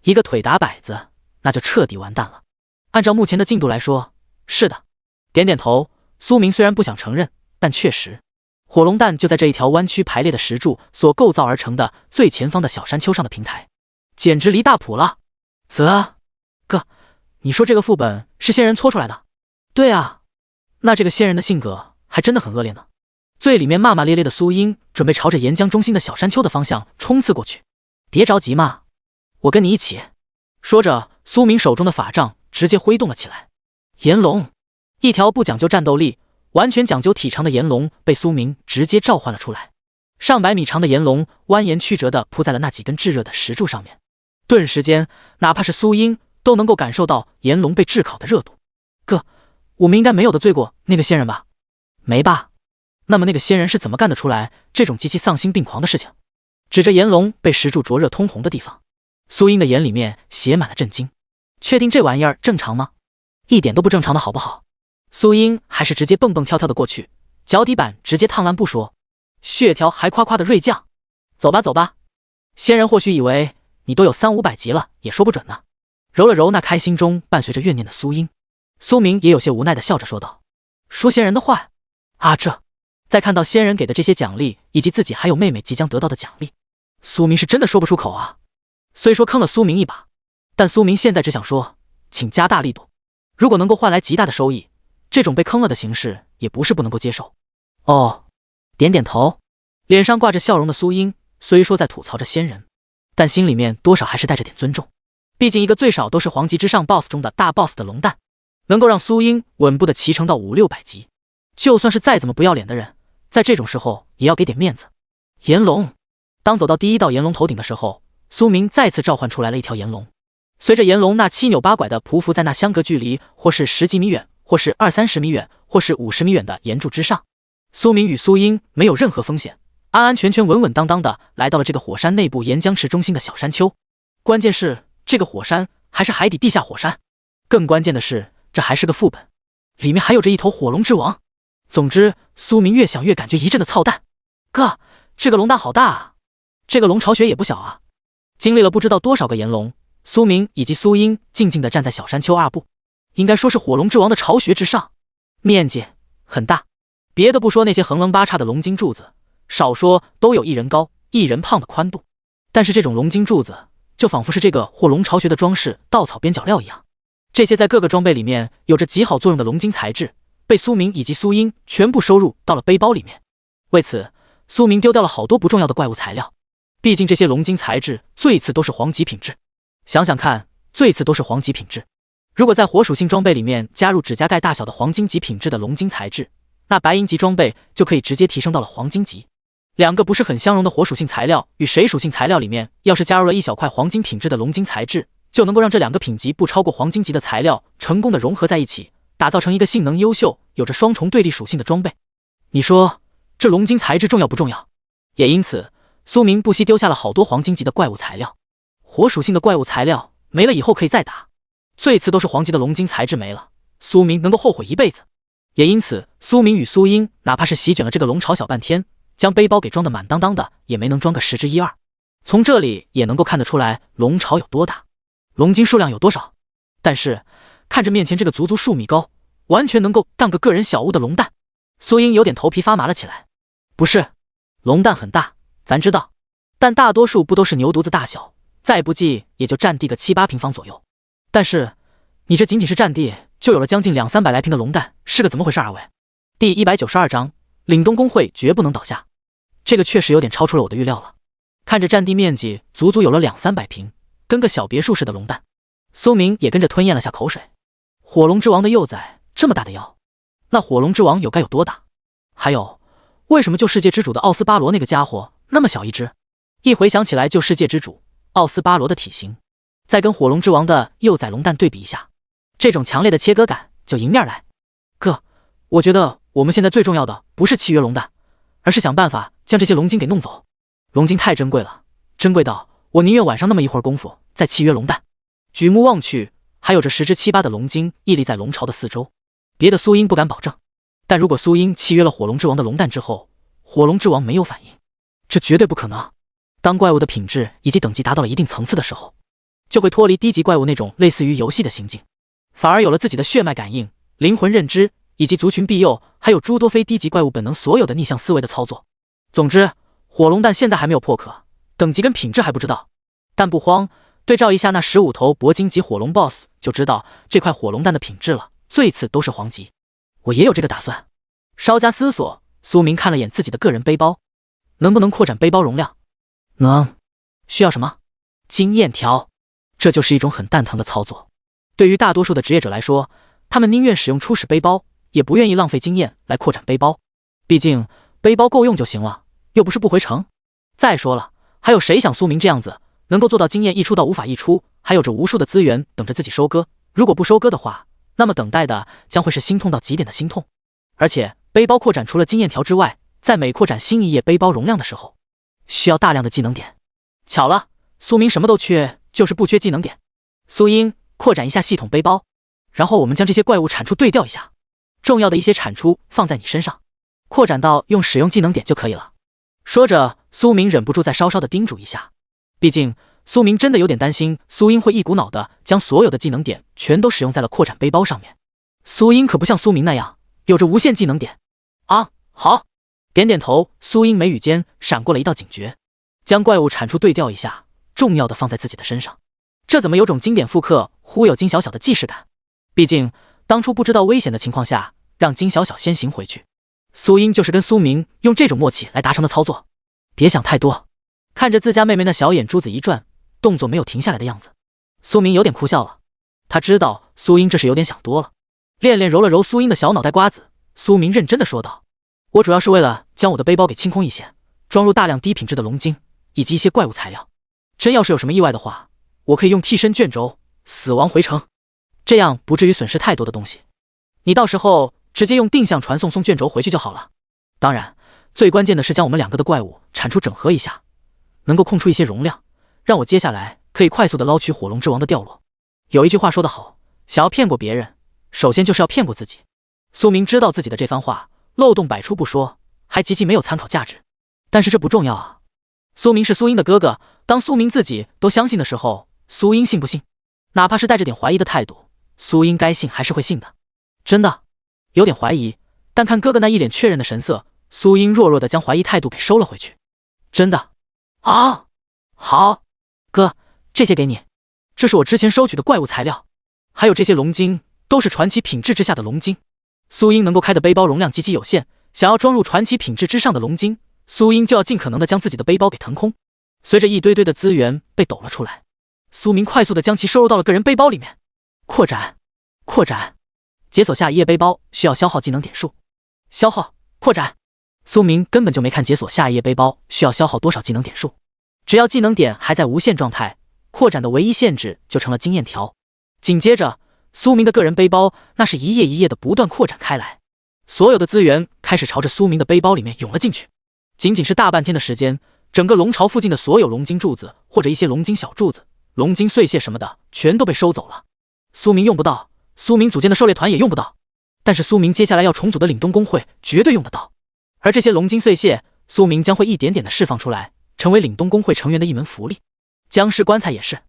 Speaker 1: 一个腿打摆子，那就彻底完蛋了。按照目前的进度来说，是的。点点头，苏明虽然不想承认，但确实，火龙蛋就在这一条弯曲排列的石柱所构造而成的最前方的小山丘上的平台，简直离大谱了。哥，你说这个副本是仙人搓出来的？对啊，那这个仙人的性格还真的很恶劣呢。最里面骂骂咧咧的苏英准备朝着岩浆中心的小山丘的方向冲刺过去。别着急嘛，我跟你一起。说着，苏明手中的法杖直接挥动了起来。炎龙，一条不讲究战斗力，完全讲究体长的炎龙被苏明直接召唤了出来。上百米长的炎龙蜿蜒曲折地扑在了那几根炙热的石柱上面，顿时间，哪怕是苏英都能够感受到炎龙被炙烤的热度。我们应该没有得罪过那个仙人吧？没吧？那么那个仙人是怎么干得出来这种极其丧心病狂的事情？指着炎龙被石柱灼热通红的地方，苏英的眼里面写满了震惊。确定这玩意儿正常吗？一点都不正常的好不好？苏英还是直接蹦蹦跳跳的过去，脚底板直接烫烂不说，血条还夸夸的锐降。走吧走吧，仙人或许以为你都有300-500级了，也说不准呢。揉了揉那开心中伴随着怨念的苏英，苏明也有些无奈的笑着说道：“说仙人的坏啊，这……”再看到仙人给的这些奖励，以及自己还有妹妹即将得到的奖励，苏明是真的说不出口啊。虽说坑了苏明一把，但苏明现在只想说，请加大力度。如果能够换来极大的收益，这种被坑了的形式也不是不能够接受。哦，点点头，脸上挂着笑容的苏英虽说在吐槽着仙人，但心里面多少还是带着点尊重。毕竟一个最少都是黄级之上 BOSS 中的大 BOSS 的龙蛋，能够让苏英稳步的骑乘到500-600级，就算是再怎么不要脸的人，在这种时候也要给点面子。炎龙，当走到第一道炎龙头顶的时候，苏明再次召唤出来了一条炎龙。随着炎龙那七扭八拐的匍匐在那相隔距离或是10几米远，或是20-30米远，或是50米远的岩柱之上，苏明与苏英没有任何风险，安安全全稳稳当当的来到了这个火山内部岩浆池中心的小山丘。关键是这个火山还是海底地下火山，更关键的是这还是个副本，里面还有着一头火龙之王。总之，苏明越想越感觉一阵的操蛋。哥，这个龙蛋好大啊，这个龙巢穴也不小啊。经历了不知道多少个炎龙，苏明以及苏英静静地站在小山丘2步，应该说是火龙之王的巢穴之上，面积很大。别的不说那些横棱八叉的龙筋柱子，少说都有1人高1人胖的宽度，但是这种龙筋柱子就仿佛是这个火龙巢穴的装饰稻草边角料一样。这些在各个装备里面有着极好作用的龙筋材质，被苏明以及苏英全部收入到了背包里面。为此，苏明丢掉了好多不重要的怪物材料，毕竟这些龙筋材质最次都是黄级品质。想想看，最次都是黄级品质，如果在火属性装备里面加入指甲盖大小的黄金级品质的龙筋材质，那白银级装备就可以直接提升到了黄金级。两个不是很相容的火属性材料与水属性材料里面，要是加入了一小块黄金品质的龙筋材质，就能够让这两个品级不超过黄金级的材料成功的融合在一起，打造成一个性能优秀、有着双重对立属性的装备。你说这龙筋材质重要不重要？也因此，苏明不惜丢下了好多黄金级的怪物材料。火属性的怪物材料没了以后可以再打，最次都是黄级的龙筋材质没了，苏明能够后悔一辈子。也因此，苏明与苏英哪怕是席卷了这个龙巢小半天，将背包给装得满当当的，也没能装个10之1-2。从这里也能够看得出来龙巢有多大，龙筋数量有多少。但是看着面前这个足足数米高，完全能够干个个人小屋的龙蛋，苏英有点头皮发麻了起来。不是，龙蛋很大，咱知道，但大多数不都是牛犊子大小，再不济也就占地个7-8平方左右。但是你这仅仅是占地，就有了将近200-300来平的龙蛋，是个怎么回事啊？喂，第192章，凛冬公会绝不能倒下。这个确实有点超出了我的预料了。看着占地面积足足有了200-300平，跟个小别墅似的龙蛋，苏明也跟着吞咽了下口水。火龙之王的幼崽这么大的腰，那火龙之王有该有多大？还有，为什么救世界之主的奥斯巴罗那个家伙那么小一只？一回想起来救世界之主奥斯巴罗的体型，再跟火龙之王的幼崽龙蛋对比一下，这种强烈的切割感就迎面来。哥，我觉得我们现在最重要的不是契约龙蛋，而是想办法将这些龙筋给弄走。龙筋太珍贵了，珍贵到我宁愿晚上那么一会儿功夫再契约龙蛋。举目望去，还有着10只7、8的龙筋屹立在龙巢的四周。别的苏英不敢保证，但如果苏英契约了火龙之王的龙蛋之后，火龙之王没有反应，这绝对不可能。当怪物的品质以及等级达到了一定层次的时候，就会脱离低级怪物那种类似于游戏的行径，反而有了自己的血脉感应、灵魂认知以及族群庇佑，还有诸多非低级怪物本能所有的逆向思维的操作。总之，火龙蛋现在还没有破壳，等级跟品质还不知道，但不慌，对照一下那15头铂金级火龙 BOSS 就知道这块火龙蛋的品质了，最次都是黄级。我也有这个打算。稍加思索，苏明看了眼自己的个人背包，能不能扩展背包容量？能。需要什么？经验条。这就是一种很蛋疼的操作。对于大多数的职业者来说，他们宁愿使用初始背包，也不愿意浪费经验来扩展背包。毕竟背包够用就行了，又不是不回城。再说了，还有谁想苏明这样子，能够做到经验溢出到无法溢出，还有着无数的资源等着自己收割？如果不收割的话，那么等待的将会是心痛到极点的心痛。而且背包扩展除了经验条之外，在每扩展新一页背包容量的时候，需要大量的技能点。巧了，苏明什么都缺，就是不缺技能点。苏英，扩展一下系统背包，然后我们将这些怪物产出对调一下，重要的一些产出放在你身上，扩展到用使用技能点就可以了。说着，苏明忍不住再稍稍的叮嘱一下，毕竟苏明真的有点担心苏英会一股脑的将所有的技能点全都使用在了扩展背包上面。苏英可不像苏明那样有着无限技能点。啊，好，点点头，苏英眉宇间闪过了一道警觉，将怪物产出对调一下，重要的放在自己的身上。这怎么有种经典复刻忽悠金小小的既视感？毕竟当初不知道危险的情况下让金小小先行回去，苏英就是跟苏明用这种默契来达成的操作。别想太多。看着自家妹妹那小眼珠子一转，动作没有停下来的样子，苏明有点哭笑了。他知道苏英这是有点想多了。恋恋揉了揉苏英的小脑袋瓜子，苏明认真的说道：我主要是为了将我的背包给清空一些，装入大量低品质的龙晶以及一些怪物材料，真要是有什么意外的话，我可以用替身卷轴死亡回城，这样不至于损失太多的东西。你到时候直接用定向传送卷轴回去就好了。当然最关键的是将我们两个的怪物产出整合一下，能够空出一些容量，让我接下来可以快速的捞取火龙之王的掉落。有一句话说得好，想要骗过别人，首先就是要骗过自己。苏明知道自己的这番话漏洞百出不说，还极其没有参考价值，但是这不重要啊。苏明是苏英的哥哥，当苏明自己都相信的时候，苏英信不信？哪怕是带着点怀疑的态度，苏英该信还是会信的。真的有点怀疑，但看哥哥那一脸确认的神色，苏英弱弱的将怀疑态度给收了回去。真的啊，好，哥，这些给你，这是我之前收取的怪物材料，还有这些龙晶都是传奇品质之下的龙晶。苏英能够开的背包容量极其有限，想要装入传奇品质之上的龙晶，苏英就要尽可能的将自己的背包给腾空。随着一堆堆的资源被抖了出来，苏明快速的将其收入到了个人背包里面。扩展，扩展，解锁下一页背包需要消耗技能点数，消耗，扩展。苏明根本就没看解锁下一页背包需要消耗多少技能点数，只要技能点还在无限状态，扩展的唯一限制就成了经验条。紧接着苏明的个人背包那是一页一页的不断扩展开来，所有的资源开始朝着苏明的背包里面涌了进去。仅仅是大半天的时间，整个龙巢附近的所有龙晶柱子或者一些龙晶小柱子、龙晶碎屑什么的全都被收走了。苏明用不到，苏明组建的狩猎团也用不到，但是苏明接下来要重组的凛冬公会绝对用得到。而这些龙晶碎屑，苏明将会一点点的释放出来，成为凛冬公会成员的一门福利。僵尸棺材也是，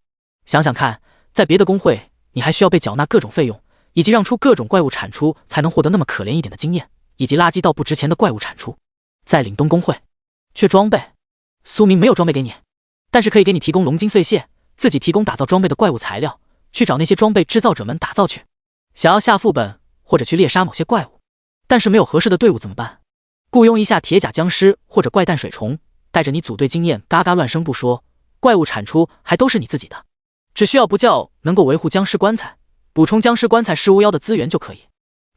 Speaker 1: 想想看，在别的公会你还需要被缴纳各种费用，以及让出各种怪物产出才能获得那么可怜一点的经验，以及垃圾到不值钱的怪物产出。在凛冬公会缺装备，苏明没有装备给你，但是可以给你提供龙晶碎屑，自己提供打造装备的怪物材料，去找那些装备制造者们打造去。想要下副本或者去猎杀某些怪物，但是没有合适的队伍怎么办？雇佣一下铁甲僵尸或者怪诞水虫，带着你组队经验嘎嘎乱升不说，怪物产出还都是你自己的，只需要不叫能够维护僵尸棺材，补充僵尸棺材尸巫妖的资源就可以。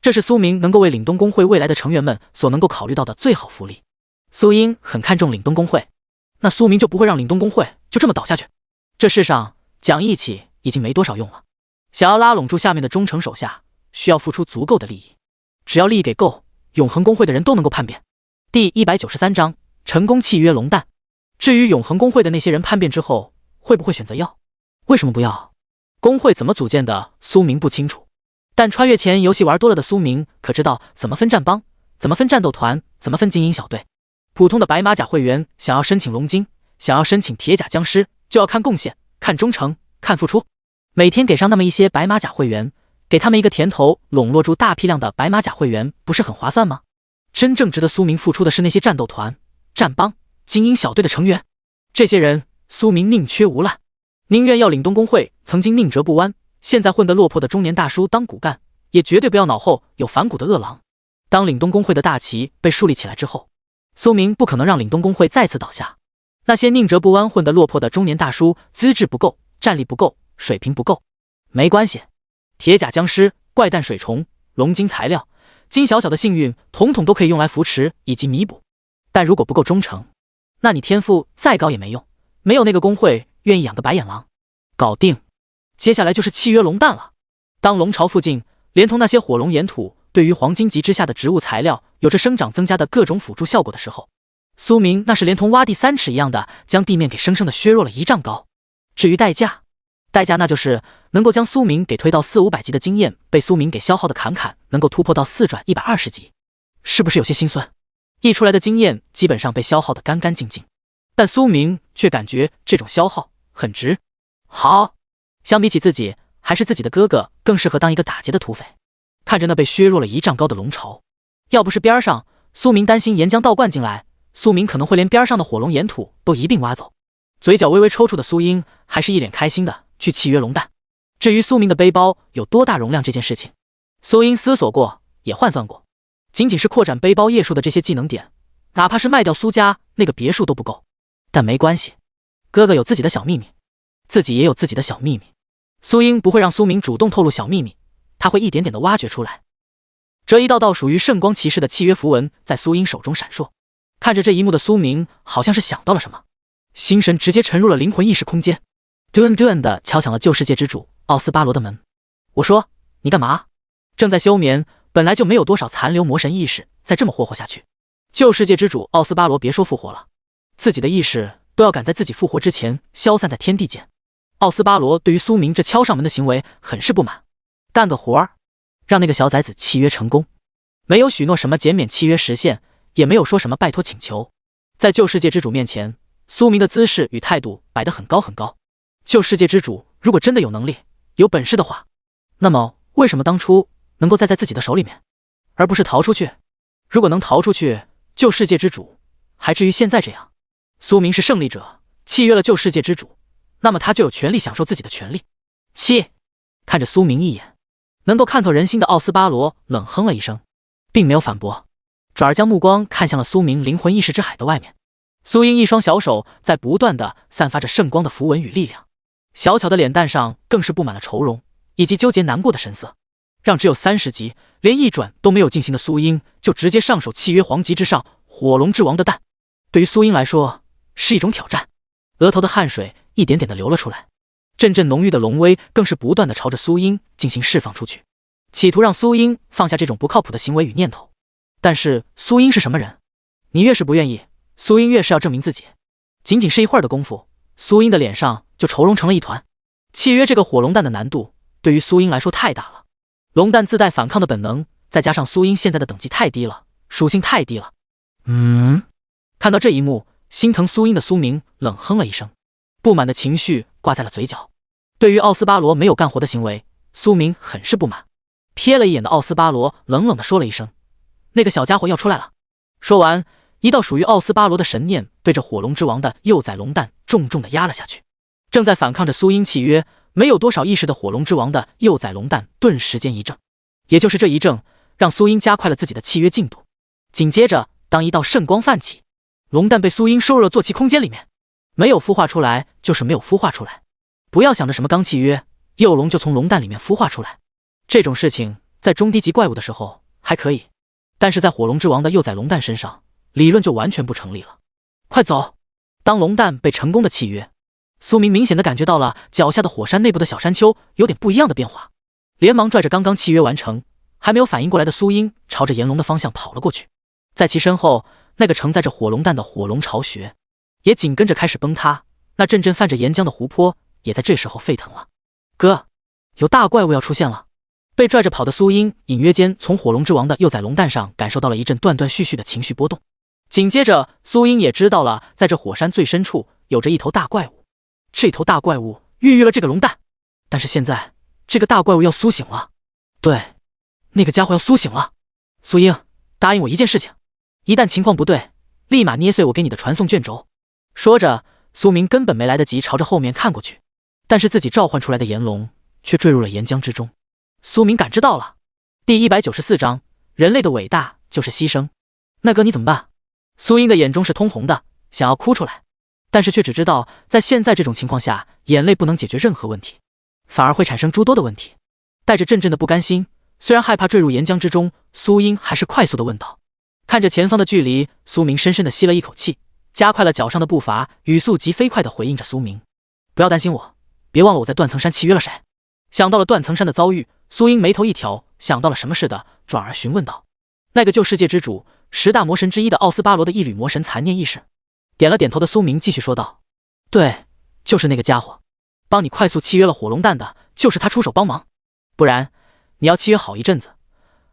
Speaker 1: 这是苏明能够为凛冬公会未来的成员们所能够考虑到的最好福利。苏英很看重凛冬公会，那苏明就不会让凛冬公会就这么倒下去。这世上讲义气已经没多少用了，想要拉拢住下面的忠诚手下，需要付出足够的利益，只要利益给够，永恒公会的人都能够叛变。第193章成功契约龙蛋。至于永恒公会的那些人叛变之后会不会选择要，为什么不要，公会怎么组建的苏明不清楚，但穿越前游戏玩多了的苏明可知道怎么分战帮，怎么分战斗团，怎么分精英小队。普通的白马甲会员想要申请龙晶，想要申请铁甲僵尸，就要看贡献，看忠诚，看付出。每天给上那么一些白马甲会员，给他们一个甜头，笼络住大批量的白马甲会员，不是很划算吗？真正值得苏明付出的是那些战斗团、战帮、精英小队的成员，这些人苏明宁缺毋滥，宁愿要凛冬公会曾经宁折不弯，现在混得落魄的中年大叔当骨干，也绝对不要脑后有反骨的恶狼。当凛冬公会的大旗被树立起来之后，苏明不可能让凛冬公会再次倒下。那些宁折不弯混得落魄的中年大叔资质不够，战力不够，水平不够，没关系，铁甲僵尸、怪诞水虫、龙晶材料、金小小的幸运统统都可以用来扶持以及弥补。但如果不够忠诚，那你天赋再高也没用，没有那个公会愿意养个白眼狼。搞定，接下来就是契约龙蛋了。当龙巢附近连同那些火龙岩土对于黄金级之下的植物材料有着生长增加的各种辅助效果的时候，苏明那是连同挖地3尺一样的将地面给生生的削弱了1丈高。至于代价那就是能够将苏明给推到400-500级的经验被苏明给消耗的侃能够突破到4转120级，是不是有些心酸？溢出来的经验基本上被消耗得干干净净，但苏明却感觉这种消耗很值。好，相比起自己，还是自己的哥哥更适合当一个打劫的土匪。看着那被削弱了1丈高的龙巢，要不是边上苏明担心岩浆倒灌进来，苏明可能会连边上的火龙岩土都一并挖走。嘴角微微抽搐的苏英还是一脸开心的去契约龙蛋。至于苏明的背包有多大容量这件事情，苏英思索过，也换算过，仅仅是扩展背包页数的这些技能点，哪怕是卖掉苏家那个别墅都不够。但没关系，哥哥有自己的小秘密，自己也有自己的小秘密。苏英不会让苏明主动透露小秘密，他会一点点的挖掘出来。这一道道属于圣光骑士的契约符文在苏英手中闪烁，看着这一幕的苏明好像是想到了什么，心神直接沉入了灵魂意识空间，顿顿的敲响了旧世界之主奥斯巴罗的门。我说你干嘛？正在休眠，本来就没有多少残留魔神意识，再这么霍霍下去，旧世界之主奥斯巴罗别说复活了，自己的意识都要赶在自己复活之前消散在天地间。奥斯巴罗对于苏明这敲上门的行为很是不满，干个活儿，让那个小崽子契约成功，没有许诺什么减免契约时限，也没有说什么拜托请求。在旧世界之主面前，苏明的姿势与态度摆得很高很高。旧世界之主如果真的有能力有本事的话，那么为什么当初能够在自己的手里面，而不是逃出去？如果能逃出去，旧世界之主还至于现在这样？苏明是胜利者，契约了旧世界之主，那么他就有权利享受自己的权利。切！看着苏明一眼，能够看透人心的奥斯巴罗冷哼了一声，并没有反驳，转而将目光看向了苏明灵魂意识之海的外面。苏英一双小手在不断的散发着圣光的符文与力量，小巧的脸蛋上更是布满了愁容以及纠结难过的神色，让只有30级连一转都没有进行的苏英就直接上手契约黄级之上火龙之王的蛋。对于苏英来说是一种挑战，额头的汗水一点点的流了出来，阵阵浓郁的龙威更是不断的朝着苏英进行释放出去，企图让苏英放下这种不靠谱的行为与念头。但是苏英是什么人？你越是不愿意，苏英越是要证明自己。仅仅是一会儿的功夫，苏英的脸上就愁容成了一团。契约这个火龙蛋的难度对于苏英来说太大了，龙蛋自带反抗的本能，再加上苏英现在的等级太低了，属性太低了。看到这一幕，心疼苏英的苏明冷哼了一声，不满的情绪挂在了嘴角。对于奥斯巴罗没有干活的行为，苏明很是不满，瞥了一眼的奥斯巴罗冷冷的说了一声：那个小家伙要出来了。说完，一道属于奥斯巴罗的神念对着火龙之王的幼崽龙蛋重重的压了下去。正在反抗着苏英契约没有多少意识的火龙之王的幼崽龙蛋顿时间一怔，也就是这一怔让苏英加快了自己的契约进度。紧接着当一道圣光泛起，龙蛋被苏英收入了坐骑空间里面，没有孵化出来就是没有孵化出来，不要想着什么刚契约幼龙就从龙蛋里面孵化出来，这种事情在中低级怪物的时候还可以，但是在火龙之王的幼崽龙蛋身上理论就完全不成立了。快走！当龙蛋被成功的契约，苏明明显的感觉到了脚下的火山内部的小山丘有点不一样的变化，连忙拽着刚刚契约完成还没有反应过来的苏英朝着炎龙的方向跑了过去。在其身后，那个承载着火龙蛋的火龙巢穴也紧跟着开始崩塌，那阵阵泛着岩浆的湖泊也在这时候沸腾了。哥，有大怪物要出现了！被拽着跑的苏英隐约间从火龙之王的幼崽龙蛋上感受到了一阵断断续续的情绪波动，紧接着苏英也知道了在这火山最深处有着一头大怪物，这头大怪物孕育了这个龙蛋，但是现在这个大怪物要苏醒了。对，那个家伙要苏醒了。苏英，答应我一件事情，一旦情况不对，立马捏碎我给你的传送卷轴。说着，苏明根本没来得及朝着后面看过去，但是自己召唤出来的炎龙却坠入了岩浆之中。苏明感知到了。第194章，人类的伟大就是牺牲。那哥你怎么办？苏英的眼中是通红的，想要哭出来，但是却只知道在现在这种情况下，眼泪不能解决任何问题，反而会产生诸多的问题。带着阵阵的不甘心，虽然害怕坠入岩浆之中，苏英还是快速的问道。看着前方的距离，苏明深深的吸了一口气，加快了脚上的步伐，语速极飞快的回应着苏明：不要担心我，别忘了我在断层山契约了谁。想到了断层山的遭遇，苏英眉头一挑，想到了什么似的，转而询问道：“那个旧世界之主10大魔神之一的奥斯巴罗的一缕魔神残念意识？”点了点头的苏明继续说道：“对，就是那个家伙，帮你快速契约了火龙蛋的，就是他出手帮忙，不然你要契约好一阵子。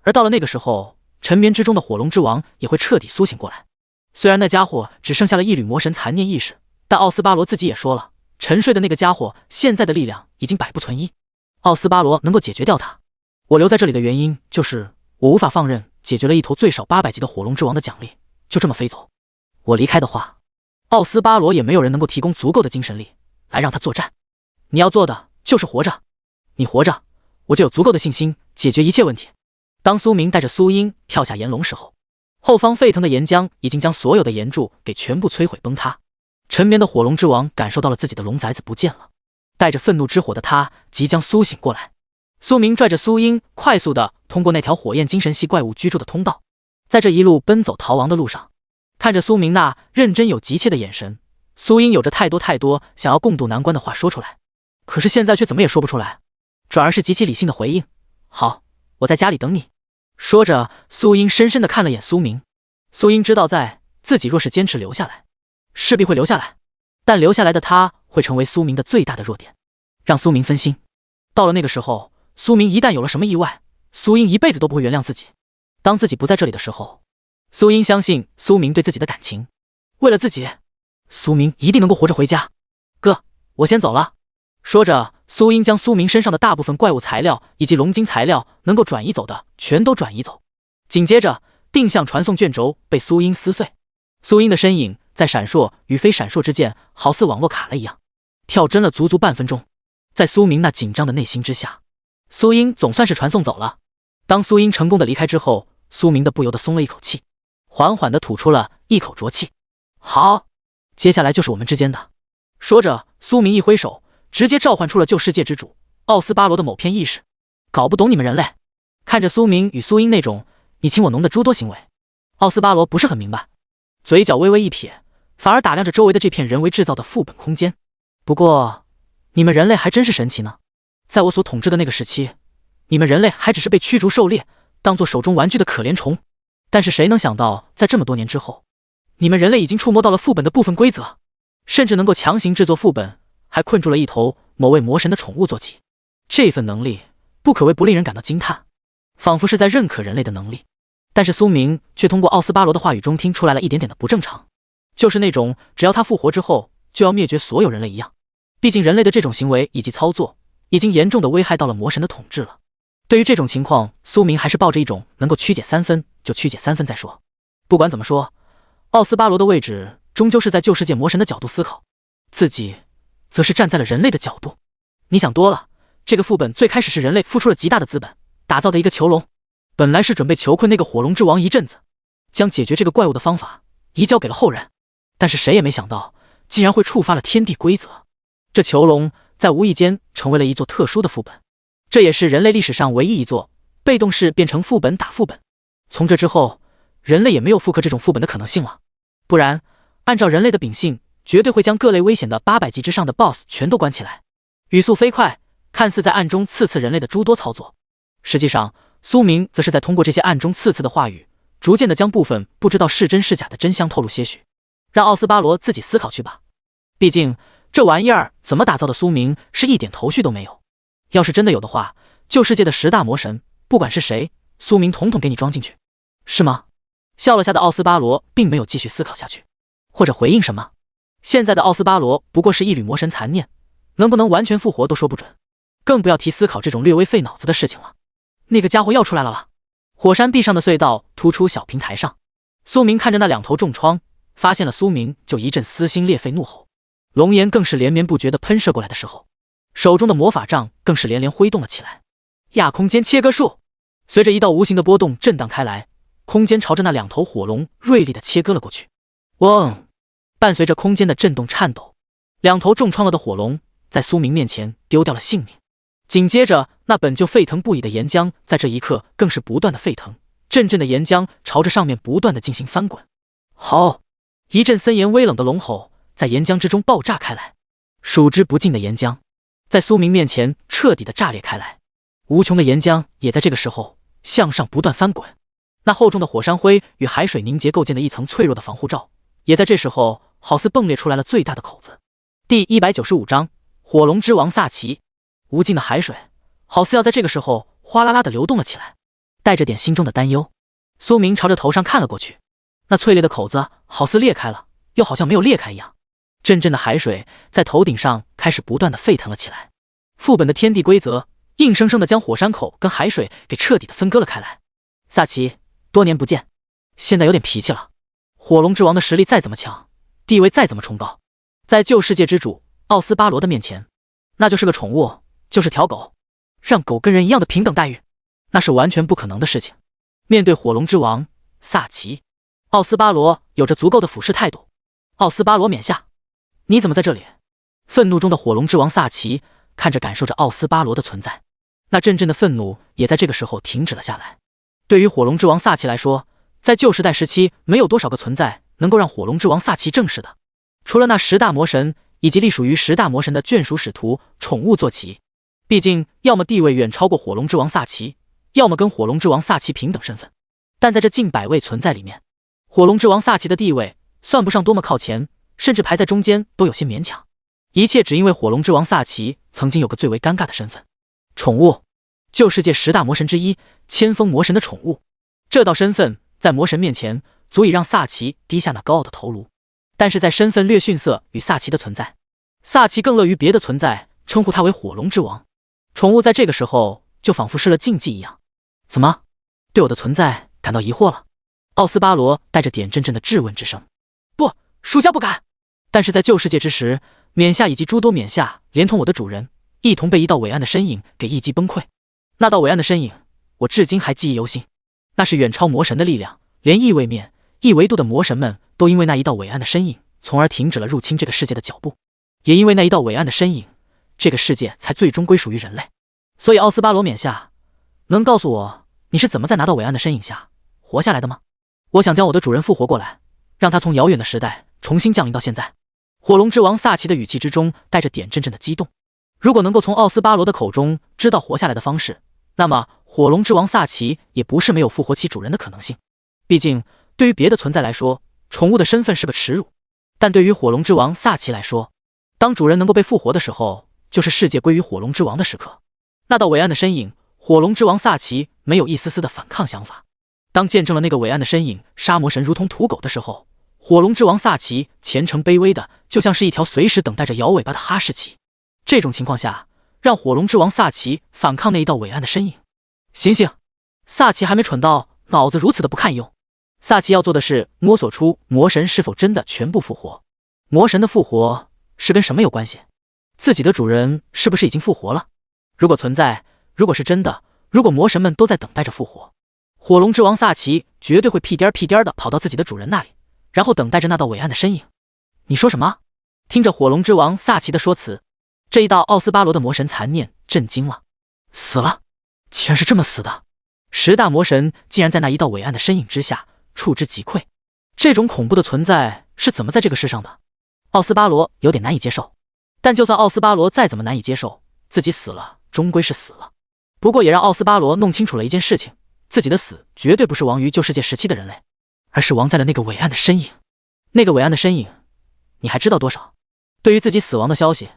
Speaker 1: 而到了那个时候，沉眠之中的火龙之王也会彻底苏醒过来。虽然那家伙只剩下了一缕魔神残念意识，但奥斯巴罗自己也说了，沉睡的那个家伙现在的力量已经百不存一。奥斯巴罗能够解决掉他，我留在这里的原因就是我无法放任解决了一头最少800级的火龙之王的奖励就这么飞走。我离开的话，奥斯巴罗也没有人能够提供足够的精神力来让他作战。你要做的就是活着，你活着，我就有足够的信心解决一切问题。”当苏明带着苏英跳下岩龙时候，后方沸腾的岩浆已经将所有的岩柱给全部摧毁崩塌。沉眠的火龙之王感受到了自己的龙崽子不见了，带着愤怒之火的他即将苏醒过来。苏明拽着苏英快速的通过那条火焰精神系怪物居住的通道，在这一路奔走逃亡的路上，看着苏明那认真有急切的眼神，苏英有着太多想要共度难关的话说出来，可是现在却怎么也说不出来，转而是极其理性的回应：“好，我在家里等你。”说着，苏英深深地看了眼苏明。苏英知道，在自己若是坚持留下来，势必会留下来，但留下来的他会成为苏明的最大的弱点，让苏明分心。到了那个时候，苏明一旦有了什么意外，苏英一辈子都不会原谅自己。当自己不在这里的时候，苏英相信苏明对自己的感情，为了自己，苏明一定能够活着回家。哥，我先走了。说着，苏英将苏明身上的大部分怪物材料以及龙晶材料能够转移走的全都转移走。紧接着，定向传送卷轴被苏英撕碎，苏英的身影在闪烁与非闪烁之间，好似网络卡了一样，跳帧了足足半分钟。在苏明那紧张的内心之下，苏英总算是传送走了。当苏英成功的离开之后，苏明的不由得松了一口气，缓缓的吐出了一口浊气。好，接下来就是我们之间的。说着，苏明一挥手，直接召唤出了旧世界之主奥斯巴罗的某片意识。搞不懂你们人类。看着苏明与苏英那种你情我浓的诸多行为，奥斯巴罗不是很明白，嘴角微微一撇，反而打量着周围的这片人为制造的副本空间。不过你们人类还真是神奇呢，在我所统治的那个时期，你们人类还只是被驱逐狩猎，当作手中玩具的可怜虫，但是谁能想到在这么多年之后，你们人类已经触摸到了副本的部分规则，甚至能够强行制作副本，还困住了一头某位魔神的宠物坐骑。这份能力不可谓不令人感到惊叹，仿佛是在认可人类的能力。但是苏明却通过奥斯巴罗的话语中听出来了一点点的不正常，就是那种只要他复活之后就要灭绝所有人类一样。毕竟人类的这种行为以及操作已经严重的危害到了魔神的统治了。对于这种情况，苏明还是抱着一种能够曲解3分就曲解3分再说。不管怎么说，奥斯巴罗的位置终究是在旧世界魔神的角度思考，自己则是站在了人类的角度。你想多了，这个副本最开始是人类付出了极大的资本打造的一个囚笼，本来是准备囚困那个火龙之王一阵子，将解决这个怪物的方法移交给了后人，但是谁也没想到竟然会触发了天地规则。这囚笼在无意间成为了一座特殊的副本，这也是人类历史上唯一一座被动式变成副本打副本。从这之后，人类也没有复刻这种副本的可能性了，不然按照人类的秉性，绝对会将各类危险的800级之上的 BOSS 全都关起来。语速飞快，看似在暗中刺人类的诸多操作，实际上苏明则是在通过这些暗中刺的话语，逐渐的将部分不知道是真是假的真相透露些许，让奥斯巴罗自己思考去吧。毕竟这玩意儿怎么打造的，苏明是一点头绪都没有。要是真的有的话，旧世界的10大魔神，不管是谁，苏明统统给你装进去，是吗？笑了下的奥斯巴罗并没有继续思考下去，或者回应什么。现在的奥斯巴罗不过是一缕魔神残念，能不能完全复活都说不准，更不要提思考这种略微费脑子的事情了。那个家伙要出来了。火山壁上的隧道突出小平台上，苏明看着那2头重创，发现了苏明就一阵撕心裂肺怒吼，龙炎更是连绵不绝地喷射过来的时候，手中的魔法杖更是连连挥动了起来。亚空间切割术，随着一道无形的波动震荡开来，空间朝着那2头火龙锐利地切割了过去。嗡！伴随着空间的震动颤抖，2头重创了的火龙在苏明面前丢掉了性命。紧接着，那本就沸腾不已的岩浆在这一刻更是不断的沸腾，阵阵的岩浆朝着上面不断的进行翻滚。吼！一阵森严威冷的龙吼在岩浆之中爆炸开来，数之不尽的岩浆在苏明面前彻底的炸裂开来，无穷的岩浆也在这个时候向上不断翻滚，那厚重的火山灰与海水凝结构建的一层脆弱的防护罩，也在这时候好似迸裂出来了最大的口子。第195章火龙之王萨奇。无尽的海水好似要在这个时候哗啦啦地流动了起来，带着点心中的担忧，苏明朝着头上看了过去，那脆裂的口子好似裂开了，又好像没有裂开一样。阵阵的海水在头顶上开始不断地沸腾了起来。副本的天地规则硬生生地将火山口跟海水给彻底地分割了开来。萨奇，多年不见，现在有点脾气了。火龙之王的实力再怎么强，地位再怎么崇高，在旧世界之主奥斯巴罗的面前，那就是个宠物，就是条狗，让狗跟人一样的平等待遇，那是完全不可能的事情。面对火龙之王萨奇，奥斯巴罗有着足够的俯视态度。奥斯巴罗冕下，你怎么在这里？愤怒中的火龙之王萨奇看着感受着奥斯巴罗的存在，那阵阵的愤怒也在这个时候停止了下来。对于火龙之王萨奇来说，在旧时代时期，没有多少个存在能够让火龙之王萨奇正视的，除了那10大魔神以及隶属于10大魔神的眷属使徒宠物坐骑。毕竟要么地位远超过火龙之王萨奇，要么跟火龙之王萨奇平等身份。但在这近100位存在里面，火龙之王萨奇的地位算不上多么靠前，甚至排在中间都有些勉强。一切只因为火龙之王萨奇曾经有个最为尴尬的身份——宠物，旧世界10大魔神之一，千锋魔神的宠物。这道身份在魔神面前足以让萨奇低下那高傲的头颅，但是在身份略逊色与萨奇的存在，萨奇更乐于别的存在称呼他为火龙之王。宠物在这个时候就仿佛失了禁忌一样。怎么，对我的存在感到疑惑了？奥斯巴罗带着点阵阵的质问之声。不，属下不敢。但是在旧世界之时，冕下以及诸多冕下连同我的主人一同被一道伟岸的身影给一击崩溃。那道伟岸的身影我至今还记忆犹新，那是远超魔神的力量，连异位面异维度的魔神们都因为那一道伟岸的身影从而停止了入侵这个世界的脚步，也因为那一道伟岸的身影，这个世界才最终归属于人类。所以奥斯巴罗冕下，能告诉我你是怎么在拿到伟岸的身影下活下来的吗？我想将我的主人复活过来，让他从遥远的时代重新降临到现在。火龙之王萨奇的语气之中带着点阵阵的激动。如果能够从奥斯巴罗的口中知道活下来的方式，那么火龙之王萨奇也不是没有复活其主人的可能性。毕竟对于别的存在来说，宠物的身份是个耻辱，但对于火龙之王萨奇来说，当主人能够被复活的时候，就是世界归于火龙之王的时刻。那道伟岸的身影，火龙之王萨奇没有一丝丝的反抗想法。当见证了那个伟岸的身影杀魔神如同土狗的时候，火龙之王萨奇虔诚卑微的就像是一条随时等待着摇尾巴的哈士奇。这种情况下，让火龙之王萨奇反抗那一道伟岸的身影，醒醒！萨奇还没蠢到脑子如此的不堪用。萨奇要做的是摸索出魔神是否真的全部复活。魔神的复活是跟什么有关系？自己的主人是不是已经复活了？如果存在，如果是真的，如果魔神们都在等待着复活，火龙之王萨奇绝对会屁颠屁颠的跑到自己的主人那里，然后等待着那道伟岸的身影。你说什么？听着火龙之王萨奇的说辞，这一道奥斯巴罗的魔神残念震惊了。死了？竟然是这么死的！10大魔神竟然在那一道伟岸的身影之下触之即溃，这种恐怖的存在是怎么在这个世上的？奥斯巴罗有点难以接受，但就算奥斯巴罗再怎么难以接受，自己死了终归是死了。不过也让奥斯巴罗弄清楚了一件事情，自己的死绝对不是亡于旧世界时期的人类，而是亡在了那个伟岸的身影。那个伟岸的身影，你还知道多少？对于自己死亡的消息，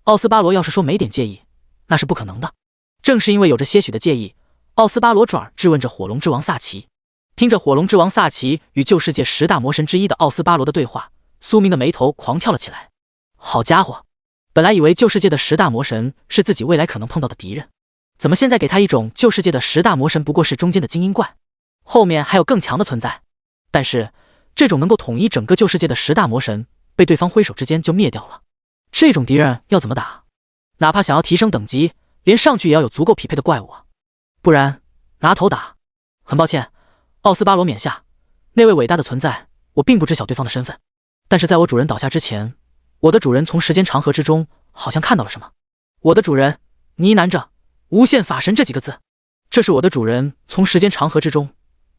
Speaker 1: 奥斯巴罗要是说没点介意，那是不可能的。正是因为有着些许的介意，奥斯巴罗转而质问着火龙之王萨奇。听着火龙之王萨奇与旧世界10大魔神之一的奥斯巴罗的对话，苏明的眉头狂跳了起来。好家伙，本来以为旧世界的10大魔神是自己未来可能碰到的敌人，怎么现在给他一种旧世界的10大魔神不过是中间的精英怪，后面还有更强的存在？但是这种能够统一整个旧世界的10大魔神被对方挥手之间就灭掉了，这种敌人要怎么打？哪怕想要提升等级，连上去也要有足够匹配的怪物啊，不然拿头打。很抱歉，奥斯巴罗冕下，那位伟大的存在，我并不知晓对方的身份，但是在我主人倒下之前，我的主人从时间长河之中好像看到了什么。我的主人呢喃着无限法神这几个字，这是我的主人从时间长河之中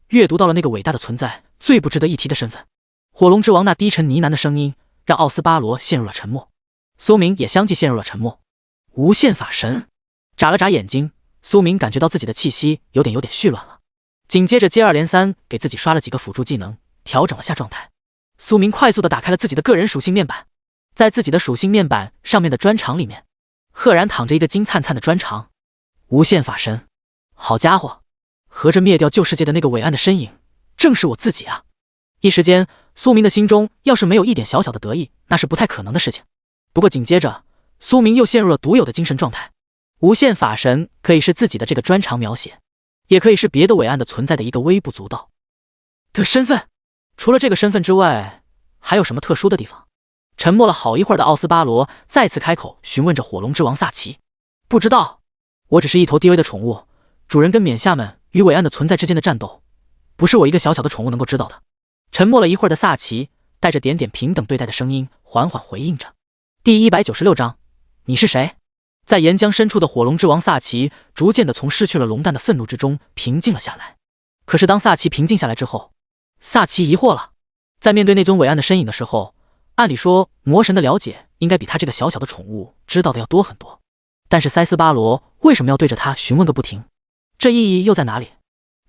Speaker 1: 阅读到了那个伟大的存在最不值得一提的身份。火龙之王那低沉呢喃的声音让奥斯巴罗陷入了沉默，苏明也相继陷入了沉默。无限法神，眨了眨眼睛，苏明感觉到自己的气息有点絮乱了，紧接着接二连三给自己刷了几个辅助技能，调整了下状态。苏明快速地打开了自己的个人属性面板，在自己的属性面板上面的专长里面，赫然躺着一个金灿灿的专长——无限法神。好家伙，合着灭掉旧世界的那个伟岸的身影，正是我自己啊！一时间，苏明的心中要是没有一点小小的得意，那是不太可能的事情。不过紧接着，苏明又陷入了独有的精神状态。无限法神可以是自己的这个专长描写，也可以是别的伟岸的存在的一个微不足道的身份。除了这个身份之外，还有什么特殊的地方？沉默了好一会儿的奥斯巴罗再次开口询问着火龙之王萨奇。不知道，我只是一头低微的宠物，主人跟冕下们与伟岸的存在之间的战斗，不是我一个小小的宠物能够知道的。沉默了一会儿的萨奇带着点点平等对待的声音缓缓回应着。第196章，你是谁？在岩浆深处的火龙之王萨奇逐渐地从失去了龙蛋的愤怒之中平静了下来。可是当萨奇平静下来之后，萨奇疑惑了。在面对那尊伟岸的身影的时候，按理说魔神的了解应该比他这个小小的宠物知道的要多很多，但是塞斯巴罗为什么要对着他询问个不停？这意义又在哪里？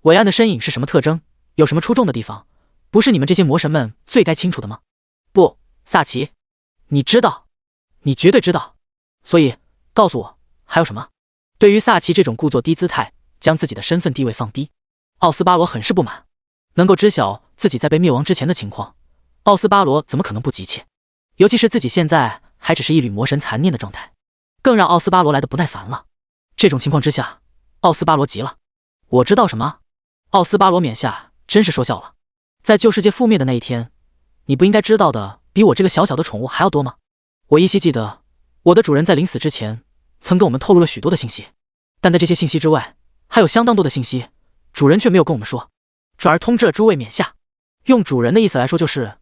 Speaker 1: 伟岸的身影是什么特征？有什么出众的地方？不是你们这些魔神们最该清楚的吗？不，萨奇，你知道，你绝对知道。所以告诉我，还有什么？对于萨奇这种故作低姿态，将自己的身份地位放低，奥斯巴罗很是不满。能够知晓自己在被灭亡之前的情况，奥斯巴罗怎么可能不急切？尤其是自己现在还只是一缕魔神残念的状态，更让奥斯巴罗来得不耐烦了。这种情况之下，奥斯巴罗急了。我知道什么？奥斯巴罗冕下真是说笑了。在旧世界覆灭的那一天，你不应该知道的比我这个小小的宠物还要多吗？我依稀记得，我的主人在临死之前曾跟我们透露了许多的信息，但在这些信息之外，还有相当多的信息，主人却没有跟我们说，转而通知了诸位冕下。用主人的意思来说，就是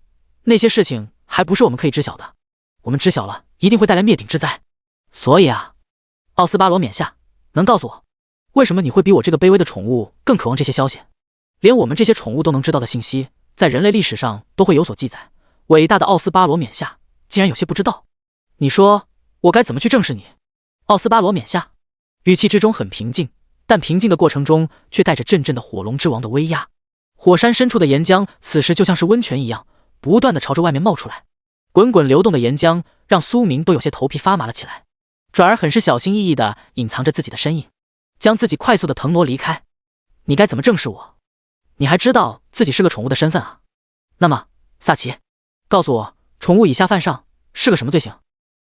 Speaker 1: 那些事情还不是我们可以知晓的，我们知晓了一定会带来灭顶之灾。所以啊，奥斯巴罗冕下，能告诉我，为什么你会比我这个卑微的宠物更渴望这些消息？连我们这些宠物都能知道的信息，在人类历史上都会有所记载，伟大的奥斯巴罗冕下竟然有些不知道。你说我该怎么去正视你？奥斯巴罗冕下语气之中很平静，但平静的过程中却带着阵阵的火龙之王的威压。火山深处的岩浆此时就像是温泉一样，不断的朝着外面冒出来。滚滚流动的岩浆让苏明都有些头皮发麻了起来，转而很是小心翼翼地隐藏着自己的身影，将自己快速地腾挪离开。你该怎么正视我？你还知道自己是个宠物的身份啊？那么，萨奇，告诉我，宠物以下犯上是个什么罪行？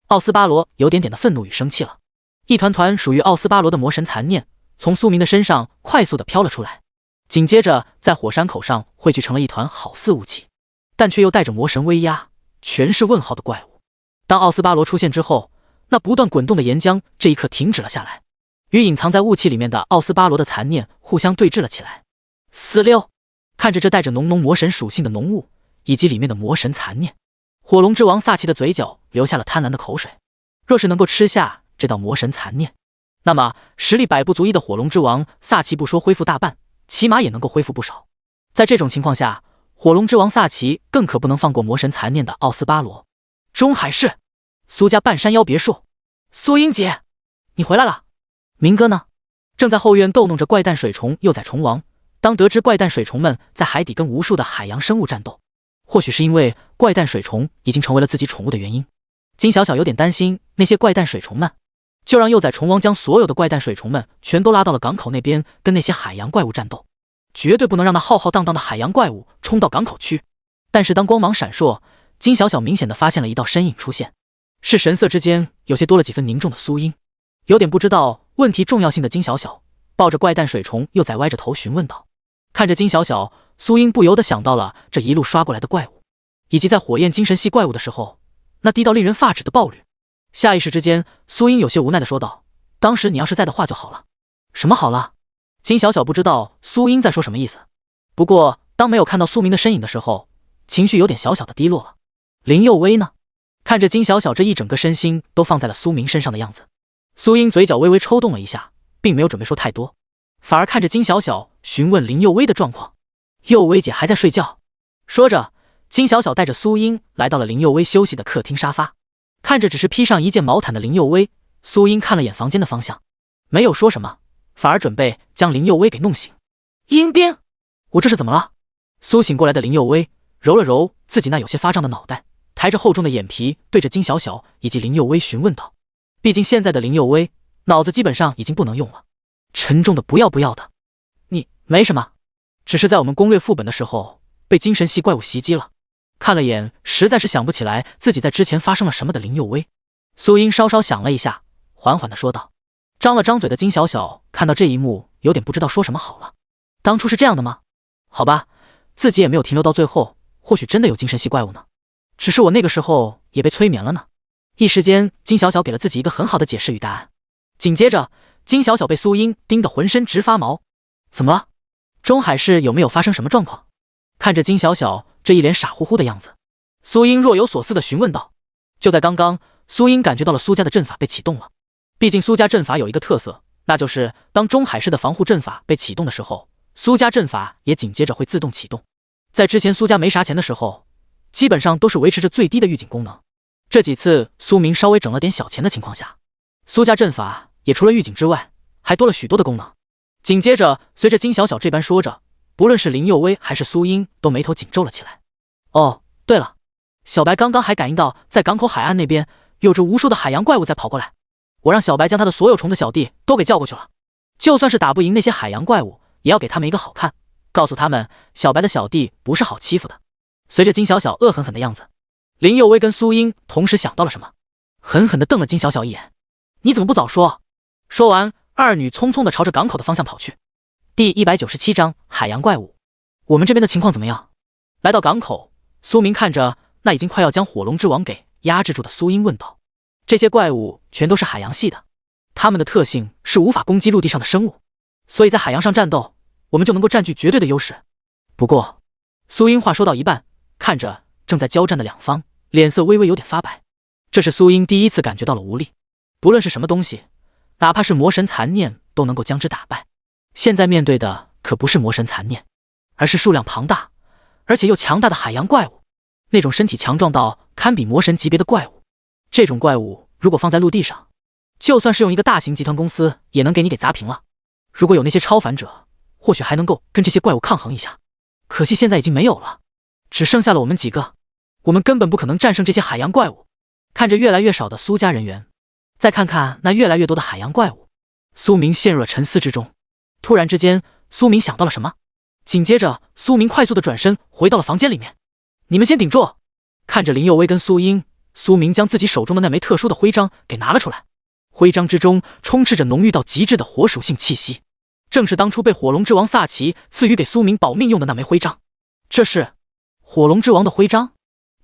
Speaker 1: 奥斯巴罗有点的愤怒与生气了。一团团属于奥斯巴罗的魔神残念从苏明的身上快速地飘了出来，紧接着在火山口上汇聚成了一团好似雾气，但却又带着魔神威压，全是问号的怪物。当奥斯巴罗出现之后，那不断滚动的岩浆这一刻停止了下来，与隐藏在雾气里面的奥斯巴罗的残念互相对峙了起来。死溜！看着这带着浓浓魔神属性的浓雾以及里面的魔神残念，火龙之王萨奇的嘴角流下了贪婪的口水。若是能够吃下这道魔神残念，那么实力百不足一的火龙之王萨奇不说恢复大半，起码也能够恢复不少。在这种情况下，火龙之王萨奇更可不能放过魔神残念的奥斯巴罗。中海市苏家半山腰别墅，苏英姐，你回来了。明哥呢？正在后院逗弄着怪诞水虫幼崽虫王。当得知怪诞水虫们在海底跟无数的海洋生物战斗，或许是因为怪诞水虫已经成为了自己宠物的原因，金小小有点担心那些怪诞水虫们，就让幼崽虫王将所有的怪诞水虫们全都拉到了港口那边跟那些海洋怪物战斗，绝对不能让那浩浩荡荡的海洋怪物冲到港口区。但是当光芒闪烁，金小小明显的发现了一道身影出现，是神色之间有些多了几分凝重的苏英。有点不知道问题重要性的金小小抱着怪诞水虫幼崽歪着头询问道。看着金小小，苏英不由得想到了这一路刷过来的怪物，以及在火焰精神系怪物的时候那低到令人发指的暴率。下意识之间，苏英有些无奈的说道，当时你要是在的话就好了。什么好了？金小小不知道苏英在说什么意思，不过当没有看到苏明的身影的时候，情绪有点小小的低落了。林佑威呢？看着金小小这一整个身心都放在了苏明身上的样子，苏英嘴角微微抽动了一下，并没有准备说太多，反而看着金小小询问林佑威的状况。佑威姐还在睡觉。说着，金小小带着苏英来到了林佑威休息的客厅沙发，看着只是披上一件毛毯的林佑威，苏英看了眼房间的方向，没有说什么，反而准备将林佑威给弄醒。阴兵，我这是怎么了？苏醒过来的林佑威揉了揉自己那有些发胀的脑袋，抬着厚重的眼皮对着金小小以及林佑威询问道。毕竟现在的林佑威脑子基本上已经不能用了，沉重的不要不要的。你没什么，只是在我们攻略副本的时候被精神系怪物袭击了。看了眼实在是想不起来自己在之前发生了什么的林佑威，苏英稍稍想了一下，缓缓地说道。张了张嘴的金小小看到这一幕，有点不知道说什么好了。当初是这样的吗？好吧，自己也没有停留到最后，或许真的有精神系怪物呢。只是我那个时候也被催眠了呢。一时间，金小小给了自己一个很好的解释与答案。紧接着，金小小被苏英盯得浑身直发毛。怎么了？中海市有没有发生什么状况？看着金小小这一脸傻乎乎的样子，苏英若有所思地询问道。就在刚刚，苏英感觉到了苏家的阵法被启动了。毕竟苏家阵法有一个特色，那就是当中海市的防护阵法被启动的时候，苏家阵法也紧接着会自动启动。在之前苏家没啥钱的时候，基本上都是维持着最低的预警功能。这几次苏明稍微整了点小钱的情况下，苏家阵法也除了预警之外，还多了许多的功能。紧接着，随着金小小这般说着，不论是林佑威还是苏英都眉头紧皱了起来。哦，对了，小白刚刚还感应到在港口海岸那边有着无数的海洋怪物在跑过来，我让小白将他的所有虫子小弟都给叫过去了。就算是打不赢那些海洋怪物，也要给他们一个好看，告诉他们小白的小弟不是好欺负的。随着金小小恶狠狠的样子，林佑威跟苏英同时想到了什么，狠狠地瞪了金小小一眼。你怎么不早说？说完，二女匆匆地朝着港口的方向跑去。第197章海洋怪物。我们这边的情况怎么样？来到港口，苏明看着那已经快要将火龙之王给压制住的苏英问道。这些怪物全都是海洋系的，它们的特性是无法攻击陆地上的生物，所以在海洋上战斗，我们就能够占据绝对的优势。不过，苏英话说到一半，看着正在交战的两方，脸色微微有点发白。这是苏英第一次感觉到了无力，不论是什么东西，哪怕是魔神残念都能够将之打败。现在面对的可不是魔神残念，而是数量庞大而且又强大的海洋怪物，那种身体强壮到堪比魔神级别的怪物。这种怪物如果放在陆地上，就算是用一个大型集团公司也能给你给砸平了。如果有那些超凡者，或许还能够跟这些怪物抗衡一下，可惜现在已经没有了，只剩下了我们几个，我们根本不可能战胜这些海洋怪物。看着越来越少的苏家人员，再看看那越来越多的海洋怪物，苏明陷入了沉思之中。突然之间，苏明想到了什么，紧接着苏明快速的转身回到了房间里面。你们先顶住！看着林佑威跟苏英，苏明将自己手中的那枚特殊的徽章给拿了出来。徽章之中充斥着浓郁到极致的火属性气息，正是当初被火龙之王萨奇赐予给苏明保命用的那枚徽章。这是火龙之王的徽章。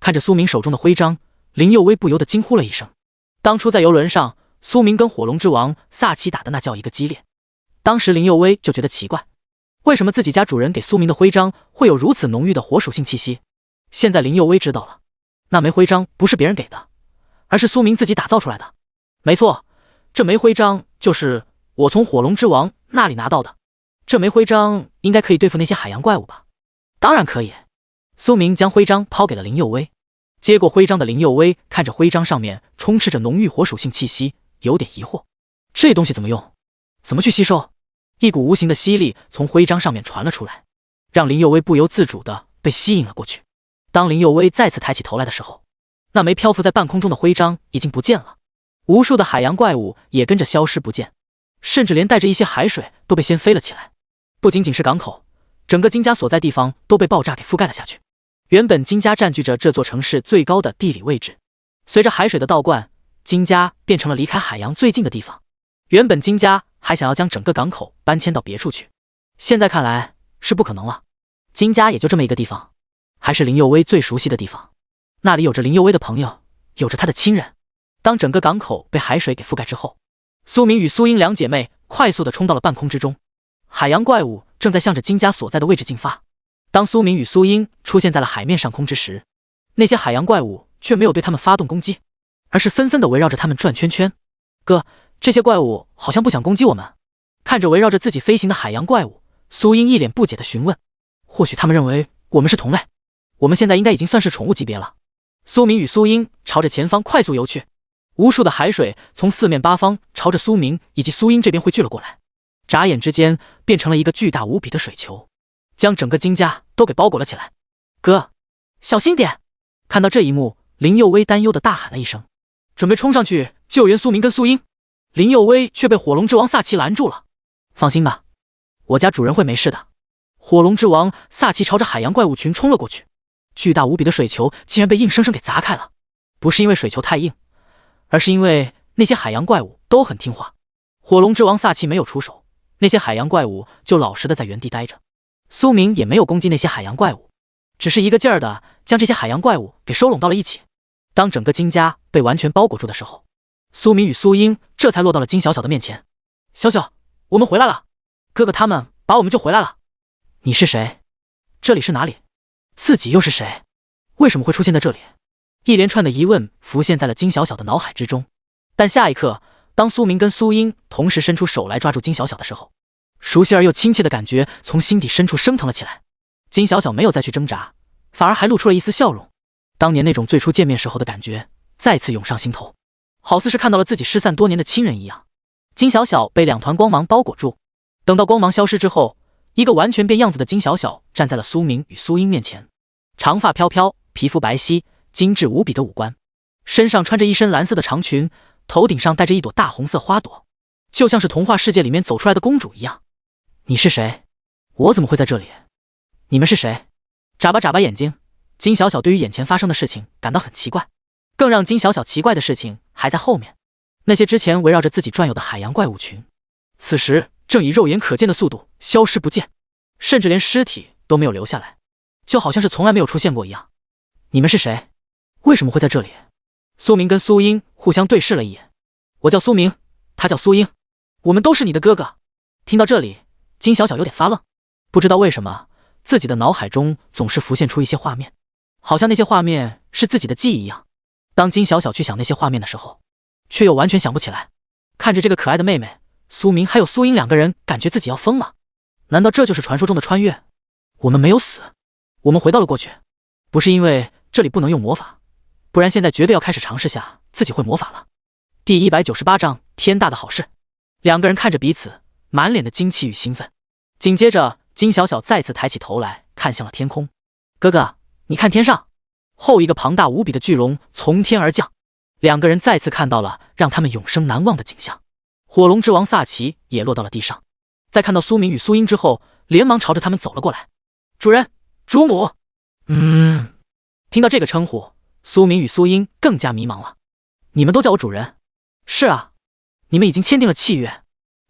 Speaker 1: 看着苏明手中的徽章，林佑威不由得惊呼了一声。当初在游轮上，苏明跟火龙之王萨奇打的那叫一个激烈。当时林佑威就觉得奇怪，为什么自己家主人给苏明的徽章会有如此浓郁的火属性气息？现在林佑威知道了，那枚徽章不是别人给的，而是苏明自己打造出来的。没错，这枚徽章就是我从火龙之王那里拿到的。这枚徽章应该可以对付那些海洋怪物吧？当然可以。苏明将徽章抛给了林佑威。接过徽章的林佑威看着徽章上面充斥着浓郁火属性气息，有点疑惑，这东西怎么用？怎么去吸收？一股无形的吸力从徽章上面传了出来，让林佑威不由自主地被吸引了过去。当林佑威再次抬起头来的时候，那枚漂浮在半空中的徽章已经不见了，无数的海洋怪物也跟着消失不见，甚至连带着一些海水都被掀飞了起来。不仅仅是港口，整个金家所在地方都被爆炸给覆盖了下去。原本金家占据着这座城市最高的地理位置，随着海水的倒灌，金家变成了离开海洋最近的地方。原本金家还想要将整个港口搬迁到别处去，现在看来是不可能了。金家也就这么一个地方，还是林佑威最熟悉的地方，那里有着林佑威的朋友，有着他的亲人。当整个港口被海水给覆盖之后，苏明与苏英两姐妹快速地冲到了半空之中。海洋怪物正在向着金家所在的位置进发。当苏明与苏英出现在了海面上空之时，那些海洋怪物却没有对他们发动攻击，而是纷纷地围绕着他们转圈圈。哥，这些怪物好像不想攻击我们。看着围绕着自己飞行的海洋怪物，苏英一脸不解地询问。或许他们认为我们是同类，我们现在应该已经算是宠物级别了。苏明与苏英朝着前方快速游去，无数的海水从四面八方朝着苏明以及苏英这边汇聚了过来。眨眼之间变成了一个巨大无比的水球，将整个金家都给包裹了起来。哥，小心点！看到这一幕，林佑威担忧的大喊了一声，准备冲上去救援苏明跟苏英。林佑威却被火龙之王萨奇拦住了。放心吧，我家主人会没事的。火龙之王萨奇朝着海洋怪物群冲了过去，巨大无比的水球竟然被硬生生给砸开了。不是因为水球太硬，而是因为那些海洋怪物都很听话。火龙之王萨奇没有出手，那些海洋怪物就老实的在原地待着。苏明也没有攻击那些海洋怪物，只是一个劲儿的将这些海洋怪物给收拢到了一起。当整个金家被完全包裹住的时候，苏明与苏英这才落到了金小小的面前。小小，我们回来了，哥哥他们把我们救回来了。你是谁？这里是哪里？自己又是谁？为什么会出现在这里？一连串的疑问浮现在了金小小的脑海之中。但下一刻，当苏明跟苏英同时伸出手来抓住金小小的时候，熟悉而又亲切的感觉从心底深处升腾了起来。金小小没有再去挣扎，反而还露出了一丝笑容。当年那种最初见面时候的感觉再次涌上心头，好似是看到了自己失散多年的亲人一样。金小小被两团光芒包裹住，等到光芒消失之后，一个完全变样子的金小小站在了苏明与苏英面前。长发飘飘，皮肤白皙，精致无比的五官，身上穿着一身蓝色的长裙，头顶上戴着一朵大红色花朵，就像是童话世界里面走出来的公主一样。你是谁？我怎么会在这里？你们是谁？眨巴眨巴眼睛，金小小对于眼前发生的事情感到很奇怪。更让金小小奇怪的事情还在后面，那些之前围绕着自己转悠的海洋怪物群，此时正以肉眼可见的速度消失不见，甚至连尸体都没有留下来，就好像是从来没有出现过一样。你们是谁？为什么会在这里？苏明跟苏英互相对视了一眼。我叫苏明，他叫苏英，我们都是你的哥哥。听到这里，金小小有点发愣，不知道为什么自己的脑海中总是浮现出一些画面，好像那些画面是自己的记忆一样。当金小小去想那些画面的时候，却又完全想不起来。看着这个可爱的妹妹，苏明还有苏英两个人感觉自己要疯了。难道这就是传说中的穿越？我们没有死，我们回到了过去。不是因为这里不能用魔法，不然现在绝对要开始尝试下自己会魔法了。第198章天大的好事。两个人看着彼此，满脸的惊奇与兴奋。紧接着，金小小再次抬起头来看向了天空。哥哥，你看天上。后一个庞大无比的巨龙从天而降，两个人再次看到了让他们永生难忘的景象。火龙之王萨奇也落到了地上，在看到苏明与苏英之后，连忙朝着他们走了过来。主人，主母。听到这个称呼，苏明与苏英更加迷茫了。你们都叫我主人？是啊，你们已经签订了契约，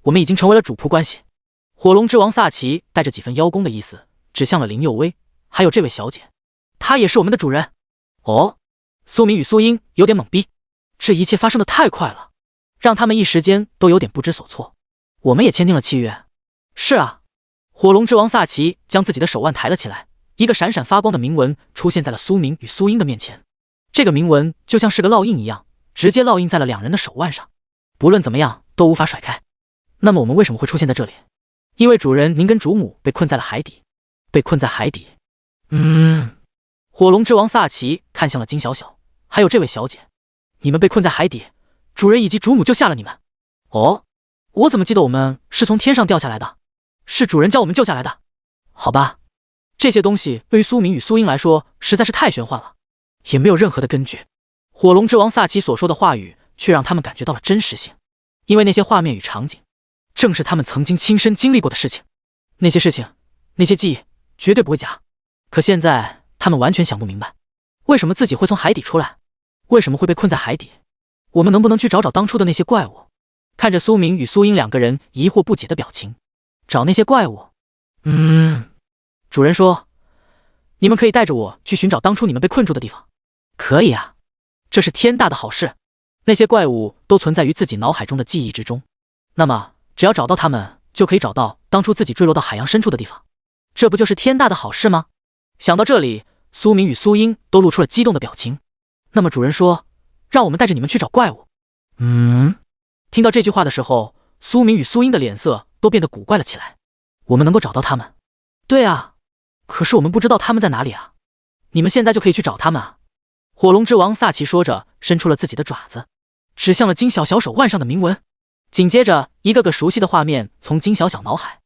Speaker 1: 我们已经成为了主仆关系。火龙之王萨奇带着几分邀功的意思，指向了林佑威，还有这位小姐，她也是我们的主人。哦，苏明与苏英有点懵逼，这一切发生的太快了，让他们一时间都有点不知所措。我们也签订了契约。是啊，火龙之王萨奇将自己的手腕抬了起来，一个闪闪发光的铭文出现在了苏明与苏英的面前。这个铭文就像是个烙印一样，直接烙印在了两人的手腕上，不论怎么样都无法甩开。那么我们为什么会出现在这里？因为主人您跟主母被困在了海底。被困在海底。火龙之王萨奇看向了金小小，还有这位小姐，你们被困在海底，主人以及主母救下了你们。哦，我怎么记得我们是从天上掉下来的？是主人将我们救下来的。好吧，这些东西对于苏明与苏英来说实在是太玄幻了，也没有任何的根据。火龙之王萨奇所说的话语却让他们感觉到了真实性，因为那些画面与场景正是他们曾经亲身经历过的事情。那些事情，那些记忆绝对不会假。可现在他们完全想不明白，为什么自己会从海底出来，为什么会被困在海底。我们能不能去找找当初的那些怪物？看着苏明与苏英两个人疑惑不解的表情，找那些怪物。主人说你们可以带着我去寻找当初你们被困住的地方。可以啊，这是天大的好事。那些怪物都存在于自己脑海中的记忆之中，那么只要找到他们，就可以找到当初自己坠落到海洋深处的地方。这不就是天大的好事吗？想到这里，苏明与苏英都露出了激动的表情。那么主人说让我们带着你们去找怪物。听到这句话的时候，苏明与苏英的脸色都变得古怪了起来。我们能够找到他们？对啊，可是我们不知道他们在哪里啊。你们现在就可以去找他们啊。火龙之王萨奇说着，伸出了自己的爪子，指向了金小小手腕上的铭文。紧紧接着，一个个熟悉的画面从金小小脑海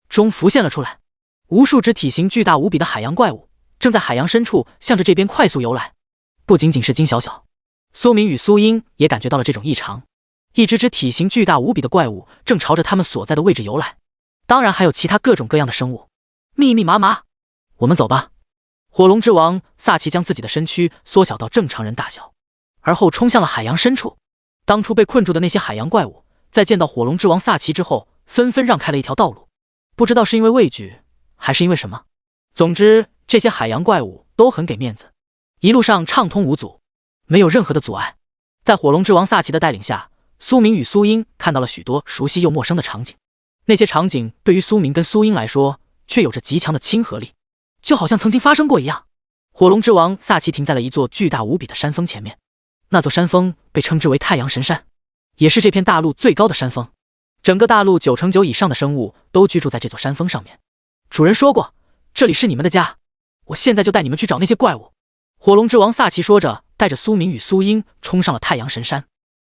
Speaker 1: 中浮现了出来，无数只体型巨大无比的海洋怪物正在海洋深处向着这边快速游来。不仅仅是金小小，苏明与苏英也感觉到了这种异常。一只只体型巨大无比的怪物正朝着他们所在的位置游来，当然还有其他各种各样的生物，密密麻麻。我们走吧。火龙之王萨奇将自己的身躯缩小到正常人大小，而后冲向了海洋深处。当初被困住的那些海洋怪物，在见到火龙之王萨奇之后，纷纷让开了一条道路。不知道是因为畏惧，还是因为什么，总之这些海洋怪物都很给面子，一路上畅通无阻，没有任何的阻碍。在火龙之王萨奇的带领下，苏明与苏英看到了许多熟悉又陌生的场景。那些场景对于苏明跟苏英来说，却有着极强的亲和力，就好像曾经发生过一样。火龙之王萨奇停在了一座巨大无比的山峰前面，那座山峰被称之为太阳神山，也是这片大陆最高的山峰。整个大陆9成9以上的生物都居住在这座山峰上面。主人说过，这里是你们的家，我现在就带你们去找那些怪物。火龙之王萨奇说着，带着苏明与苏英冲上了太阳神山。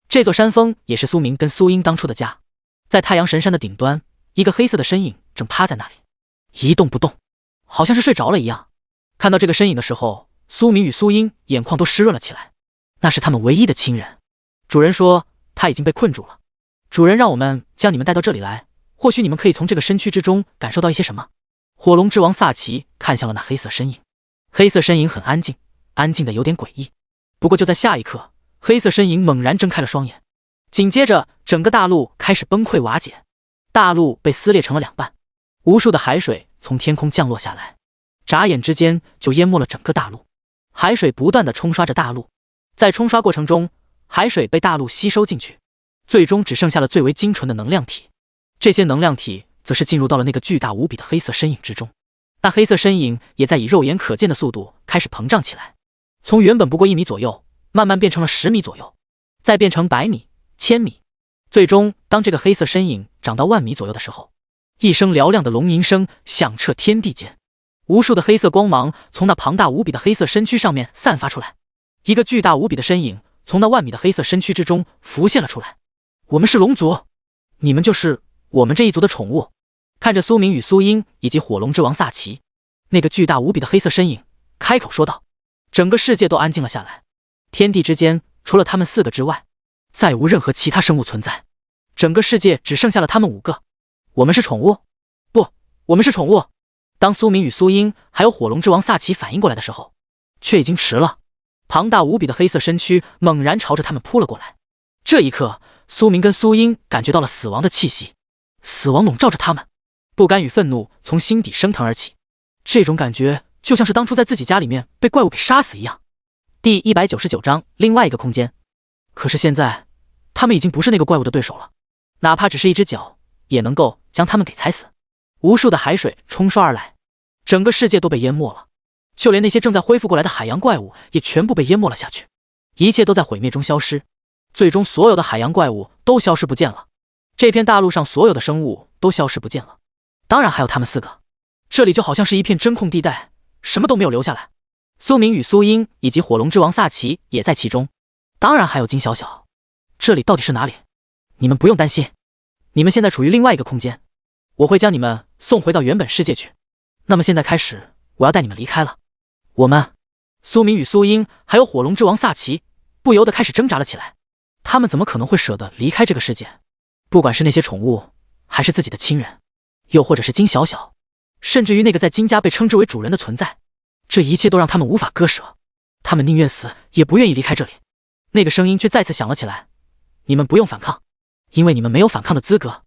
Speaker 1: 这座山峰也是苏明跟苏英当初的家。在太阳神山的顶端，一个黑色的身影正趴在那里，一动不动，好像是睡着了一样。看到这个身影的时候，苏明与苏英眼眶都湿润了起来。那是他们唯一的亲人。主人说他已经被困住了，主人让我们将你们带到这里来，或许你们可以从这个身躯之中感受到一些什么。火龙之王萨奇看向了那黑色身影，黑色身影很安静，安静的有点诡异。不过就在下一刻，黑色身影猛然睁开了双眼，紧接着整个大陆开始崩溃瓦解，大陆被撕裂成了两半，无数的海水从天空降落下来，眨眼之间就淹没了整个大陆。海水不断的冲刷着大陆，在冲刷过程中，海水被大陆吸收进去，最终只剩下了最为精纯的能量体。这些能量体则是进入到了那个巨大无比的黑色身影之中。那黑色身影也在以肉眼可见的速度开始膨胀起来，从原本不过1米左右，慢慢变成了10米左右，再变成100米、1000米。最终，当这个黑色身影长到10000米左右的时候，一声嘹亮的龙吟声响彻天地间，无数的黑色光芒从那庞大无比的黑色身躯上面散发出来，一个巨大无比的身影从那10000米的黑色身躯之中浮现了出来。我们是龙族，你们就是我们这一族的宠物。看着苏明与苏英以及火龙之王萨奇，那个巨大无比的黑色身影开口说道。整个世界都安静了下来，天地之间除了他们4个之外，再无任何其他生物存在，整个世界只剩下了他们5个。我们是宠物？不，我们是宠物。当苏明与苏英还有火龙之王萨奇反应过来的时候，却已经迟了。庞大无比的黑色身躯猛然朝着他们扑了过来。这一刻，苏明跟苏英感觉到了死亡的气息，死亡笼罩着他们，不甘与愤怒从心底升腾而起。这种感觉就像是当初在自己家里面被怪物给杀死一样。第199章，另外一个空间。可是现在，他们已经不是那个怪物的对手了，哪怕只是一只脚，也能够将他们给踩死。无数的海水冲刷而来，整个世界都被淹没了，就连那些正在恢复过来的海洋怪物也全部被淹没了下去，一切都在毁灭中消失。最终，所有的海洋怪物都消失不见了，这片大陆上所有的生物都消失不见了，当然还有他们4个。这里就好像是一片真空地带，什么都没有留下来。苏明与苏英以及火龙之王萨奇也在其中，当然还有金小小。这里到底是哪里？你们不用担心，你们现在处于另外一个空间，我会将你们送回到原本世界去。那么现在开始，我要带你们离开了。我们，苏明与苏英还有火龙之王萨奇不由得开始挣扎了起来。他们怎么可能会舍得离开这个世界？不管是那些宠物，还是自己的亲人，又或者是金小小，甚至于那个在金家被称之为主人的存在，这一切都让他们无法割舍。他们宁愿死，也不愿意离开这里。那个声音却再次响了起来：你们不用反抗，因为你们没有反抗的资格，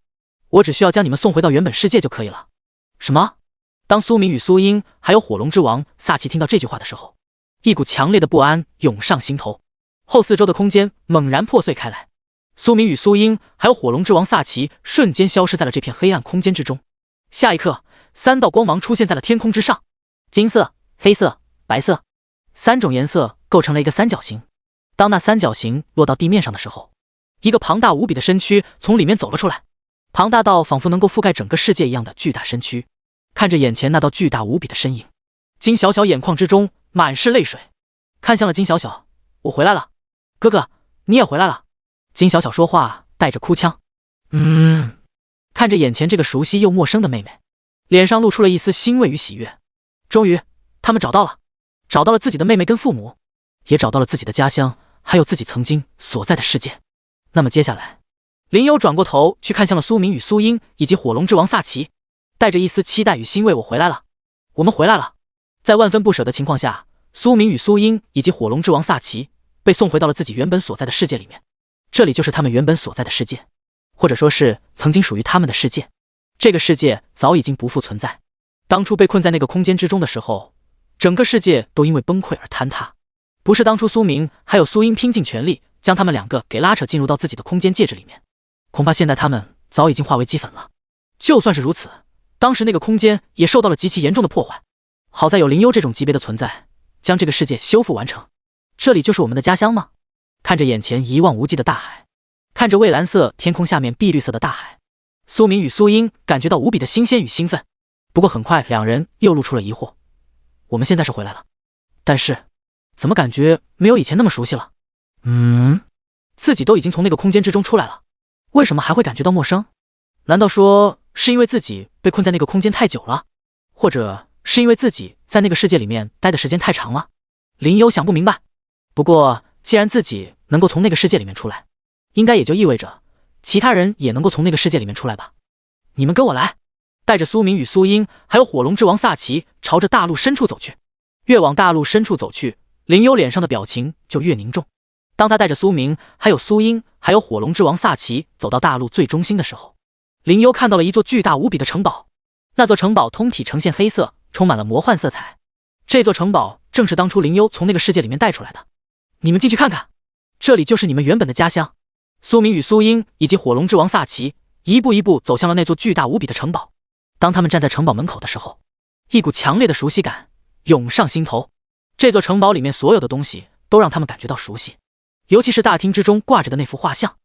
Speaker 1: 我只需要将你们送回到原本世界就可以了。什么？当苏明与苏英还有火龙之王萨奇听到这句话的时候，一股强烈的不安涌上心头，后四周的空间猛然破碎开来，苏明与苏英还有火龙之王萨奇瞬间消失在了这片黑暗空间之中。下一刻，3道光芒出现在了天空之上，金色、黑色、白色，3种颜色构成了一个三角形。当那三角形落到地面上的时候，一个庞大无比的身躯从里面走了出来，庞大到仿佛能够覆盖整个世界一样的巨大身躯。看着眼前那道巨大无比的身影，金小小眼眶之中满是泪水，看向了金小小：我回来了，哥哥，你也回来了。金小小说话带着哭腔，看着眼前这个熟悉又陌生的妹妹，脸上露出了一丝欣慰与喜悦。终于，他们找到了，找到了自己的妹妹跟父母，也找到了自己的家乡，还有自己曾经所在的世界。那么接下来，林幽转过头去看向了苏明与苏英以及火龙之王萨奇，带着一丝期待与欣慰：我回来了，我们回来了。在万分不舍的情况下，苏明与苏英以及火龙之王萨奇被送回到了自己原本所在的世界里面。这里就是他们原本所在的世界，或者说是曾经属于他们的世界。这个世界早已经不复存在。当初被困在那个空间之中的时候，整个世界都因为崩溃而坍塌。不是当初苏明还有苏英拼尽全力将他们两个给拉扯进入到自己的空间戒指里面，恐怕现在他们早已经化为齑粉了。就算是如此，当时那个空间也受到了极其严重的破坏。好在有林幽这种级别的存在，将这个世界修复完成。这里就是我们的家乡吗？看着眼前一望无际的大海，看着蔚蓝色天空下面碧绿色的大海，苏明与苏英感觉到无比的新鲜与兴奋。不过很快两人又露出了疑惑，我们现在是回来了，但是怎么感觉没有以前那么熟悉了？自己都已经从那个空间之中出来了，为什么还会感觉到陌生？难道说是因为自己被困在那个空间太久了，或者是因为自己在那个世界里面待的时间太长了？林幽想不明白。不过既然自己能够从那个世界里面出来，应该也就意味着其他人也能够从那个世界里面出来吧。你们跟我来。带着苏明与苏英还有火龙之王萨奇朝着大陆深处走去。越往大陆深处走去，林幽脸上的表情就越凝重。当他带着苏明还有苏英还有火龙之王萨奇走到大陆最中心的时候，林幽看到了一座巨大无比的城堡。那座城堡通体呈现黑色，充满了魔幻色彩。这座城堡正是当初林幽从那个世界里面带出来的。你们进去看看，这里就是你们原本的家乡。苏明与苏英以及火龙之王萨奇一步一步走向了那座巨大无比的城堡。当他们站在城堡门口的时候，一股强烈的熟悉感涌上心头。这座城堡里面所有的东西都让他们感觉到熟悉，尤其是大厅之中挂着的那幅画像，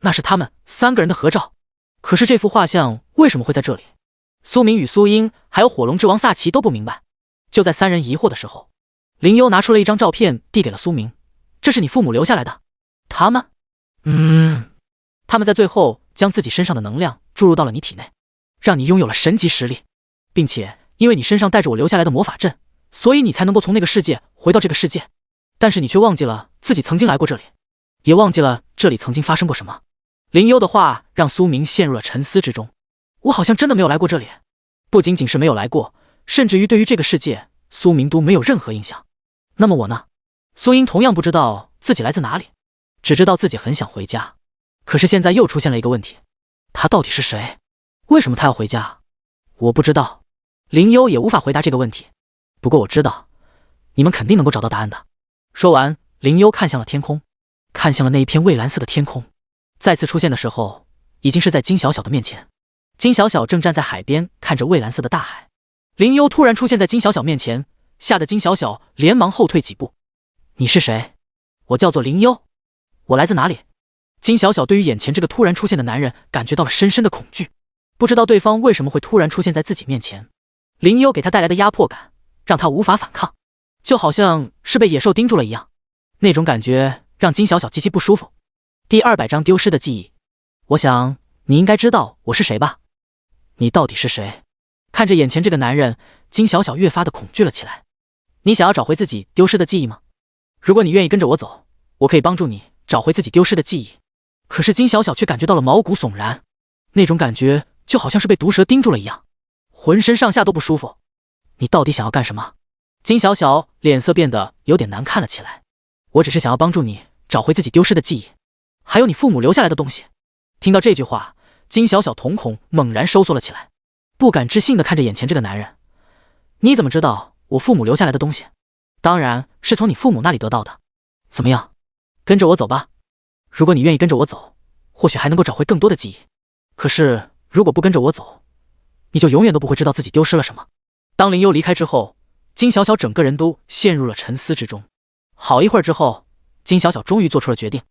Speaker 1: 那是他们三个人的合照。可是这幅画像为什么会在这里？苏明与苏英还有火龙之王萨奇都不明白。就在三人疑惑的时候，林幽拿出了一张照片递给了苏明，这是你父母留下来的。他们他们在最后将自己身上的能量注入到了你体内，让你拥有了神级实力，并且因为你身上带着我留下来的魔法阵，所以你才能够从那个世界回到这个世界。但是你却忘记了自己曾经来过这里，也忘记了这里曾经发生过什么。林幽的话让苏明陷入了沉思之中。我好像真的没有来过这里，不仅仅是没有来过，甚至于对于这个世界，苏明都没有任何印象。那么我呢？苏英同样不知道自己来自哪里，只知道自己很想回家。可是现在又出现了一个问题，他到底是谁？为什么他要回家？我不知道，林幽也无法回答这个问题。不过我知道，你们肯定能够找到答案的。说完，林幽看向了天空，看向了那一片蔚蓝色的天空。再次出现的时候，已经是在金小小的面前。金小小正站在海边，看着蔚蓝色的大海。林幽突然出现在金小小面前，吓得金小小连忙后退几步。你是谁？我叫做林幽，我来自哪里？金小小对于眼前这个突然出现的男人感觉到了深深的恐惧，不知道对方为什么会突然出现在自己面前。林幽给他带来的压迫感让他无法反抗，就好像是被野兽盯住了一样，那种感觉让金小小极其不舒服。第200章丢失的记忆。我想你应该知道我是谁吧？你到底是谁？看着眼前这个男人，金小小越发的恐惧了起来。你想要找回自己丢失的记忆吗？如果你愿意跟着我走，我可以帮助你找回自己丢失的记忆。可是金小小却感觉到了毛骨悚然，那种感觉就好像是被毒蛇盯住了一样，浑身上下都不舒服。你到底想要干什么？金小小脸色变得有点难看了起来。我只是想要帮助你找回自己丢失的记忆，还有你父母留下来的东西。听到这句话，金小小瞳孔猛然收缩了起来，不敢置信地看着眼前这个男人。你怎么知道我父母留下来的东西？当然是从你父母那里得到的。怎么样，跟着我走吧。如果你愿意跟着我走，或许还能够找回更多的记忆。可是如果不跟着我走，你就永远都不会知道自己丢失了什么。当林幽离开之后，金小小整个人都陷入了沉思之中。好一会儿之后，金小小终于做出了决定，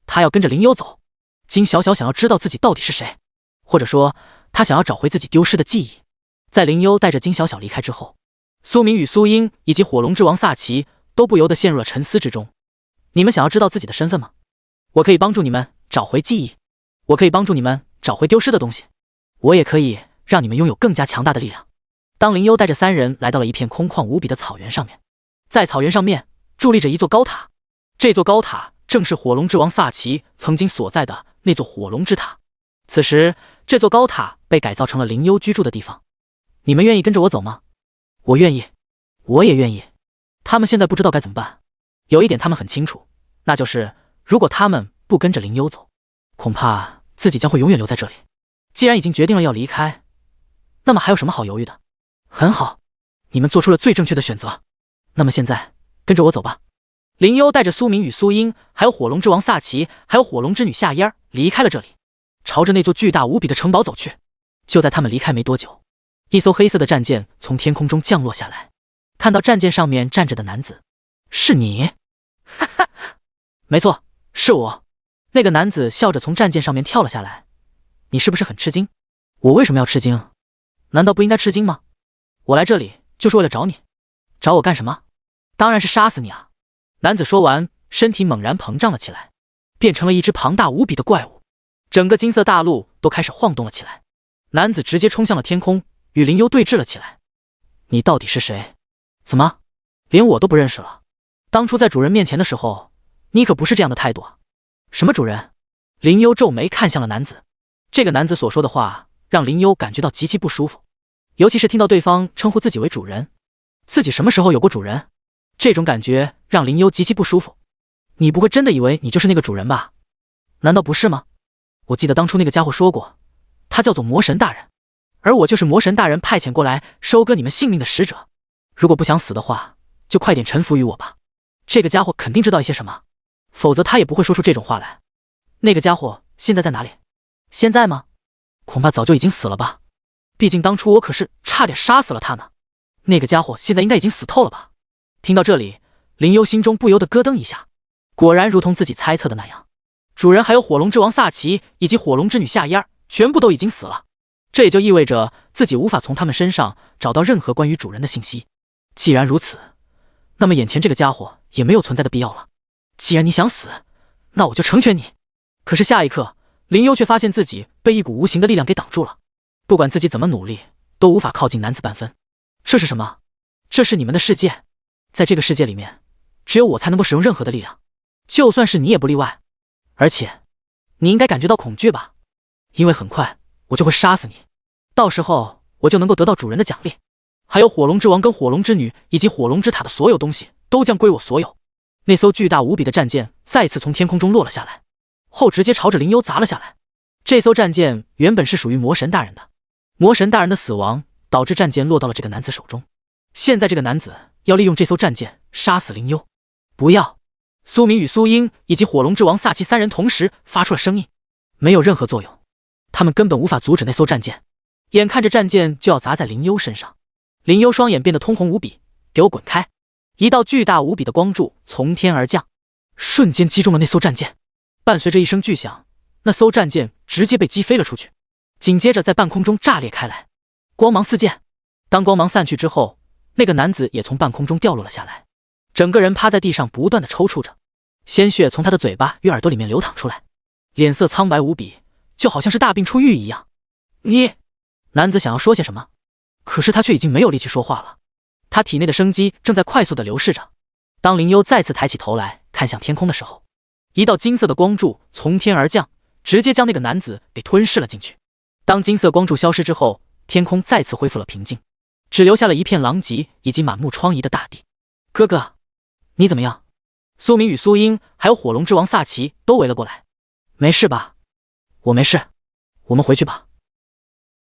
Speaker 1: 她要跟着林幽走。金小小想要知道自己到底是谁，或者说她想要找回自己丢失的记忆。在林幽带着金小小离开之后，苏明与苏英以及火龙之王萨奇都不由得陷入了沉思之中。你们想要知道自己的身份吗？我可以帮助你们找回记忆，我可以帮助你们找回丢失的东西，我也可以让你们拥有更加强大的力量。当林幽带着3人来到了一片空旷无比的草原上面，在草原上面伫立着一座高塔，这座高塔正是火龙之王萨奇曾经所在的那座火龙之塔。此时，这座高塔被改造成了林幽居住的地方。你们愿意跟着我走吗？我愿意，我也愿意。他们现在不知道该怎么办，有一点他们很清楚，那就是如果他们不跟着林幽走，恐怕自己将会永远留在这里。既然已经决定了要离开，那么还有什么好犹豫的？很好，你们做出了最正确的选择。那么现在跟着我走吧。林幽带着苏明与苏英，还有火龙之王萨奇，还有火龙之女夏嫣离开了这里，朝着那座巨大无比的城堡走去。就在他们离开没多久，一艘黑色的战舰从天空中降落下来。看到战舰上面站着的男子，是你？哈哈，没错，是我。那个男子笑着从战舰上面跳了下来。你是不是很吃惊？我为什么要吃惊？难道不应该吃惊吗？我来这里就是为了找你。找我干什么？当然是杀死你啊！男子说完，身体猛然膨胀了起来，变成了一只庞大无比的怪物。整个金色大陆都开始晃动了起来。男子直接冲向了天空，与林幽对峙了起来。你到底是谁？怎么，连我都不认识了？当初在主人面前的时候，你可不是这样的态度啊！什么主人？林幽皱眉看向了男子。这个男子所说的话让林幽感觉到极其不舒服，尤其是听到对方称呼自己为主人。自己什么时候有过主人？这种感觉让林幽极其不舒服。你不会真的以为你就是那个主人吧？难道不是吗？我记得当初那个家伙说过，他叫做魔神大人，而我就是魔神大人派遣过来收割你们性命的使者。如果不想死的话，就快点臣服于我吧。这个家伙肯定知道一些什么，否则他也不会说出这种话来。那个家伙现在在哪里？现在吗？恐怕早就已经死了吧。毕竟当初我可是差点杀死了他呢。那个家伙现在应该已经死透了吧。听到这里，林幽心中不由得咯噔一下。果然如同自己猜测的那样，主人还有火龙之王萨奇以及火龙之女夏嫣全部都已经死了。这也就意味着自己无法从他们身上找到任何关于主人的信息。既然如此，那么眼前这个家伙也没有存在的必要了。既然你想死，那我就成全你。可是下一刻，林幽却发现自己被一股无形的力量给挡住了，不管自己怎么努力，都无法靠近男子半分。这是什么？这是你们的世界，在这个世界里面，只有我才能够使用任何的力量，就算是你也不例外。而且，你应该感觉到恐惧吧？因为很快我就会杀死你，到时候我就能够得到主人的奖励，还有火龙之王跟火龙之女以及火龙之塔的所有东西都将归我所有。那艘巨大无比的战舰再次从天空中落了下来，后直接朝着林幽砸了下来。这艘战舰原本是属于魔神大人的，魔神大人的死亡导致战舰落到了这个男子手中。现在这个男子要利用这艘战舰杀死林幽。不要！苏明与苏英以及火龙之王萨奇3人同时发出了声音，没有任何作用，他们根本无法阻止那艘战舰。眼看着战舰就要砸在林幽身上，林幽双眼变得通红无比，给我滚开！一道巨大无比的光柱从天而降，瞬间击中了那艘战舰。伴随着一声巨响，那艘战舰直接被击飞了出去，紧接着在半空中炸裂开来，光芒四溅。当光芒散去之后，那个男子也从半空中掉落了下来，整个人趴在地上不断的抽搐着，鲜血从他的嘴巴与耳朵里面流淌出来，脸色苍白无比，就好像是大病初愈一样。你……男子想要说些什么，可是他却已经没有力气说话了，他体内的生机正在快速的流逝着。当林幽再次抬起头来看向天空的时候，一道金色的光柱从天而降，直接将那个男子给吞噬了进去。当金色光柱消失之后，天空再次恢复了平静，只留下了一片狼藉以及满目疮痍的大地。哥哥，你怎么样？苏明与苏英还有火龙之王萨奇都围了过来。没事吧？我没事，我们回去吧。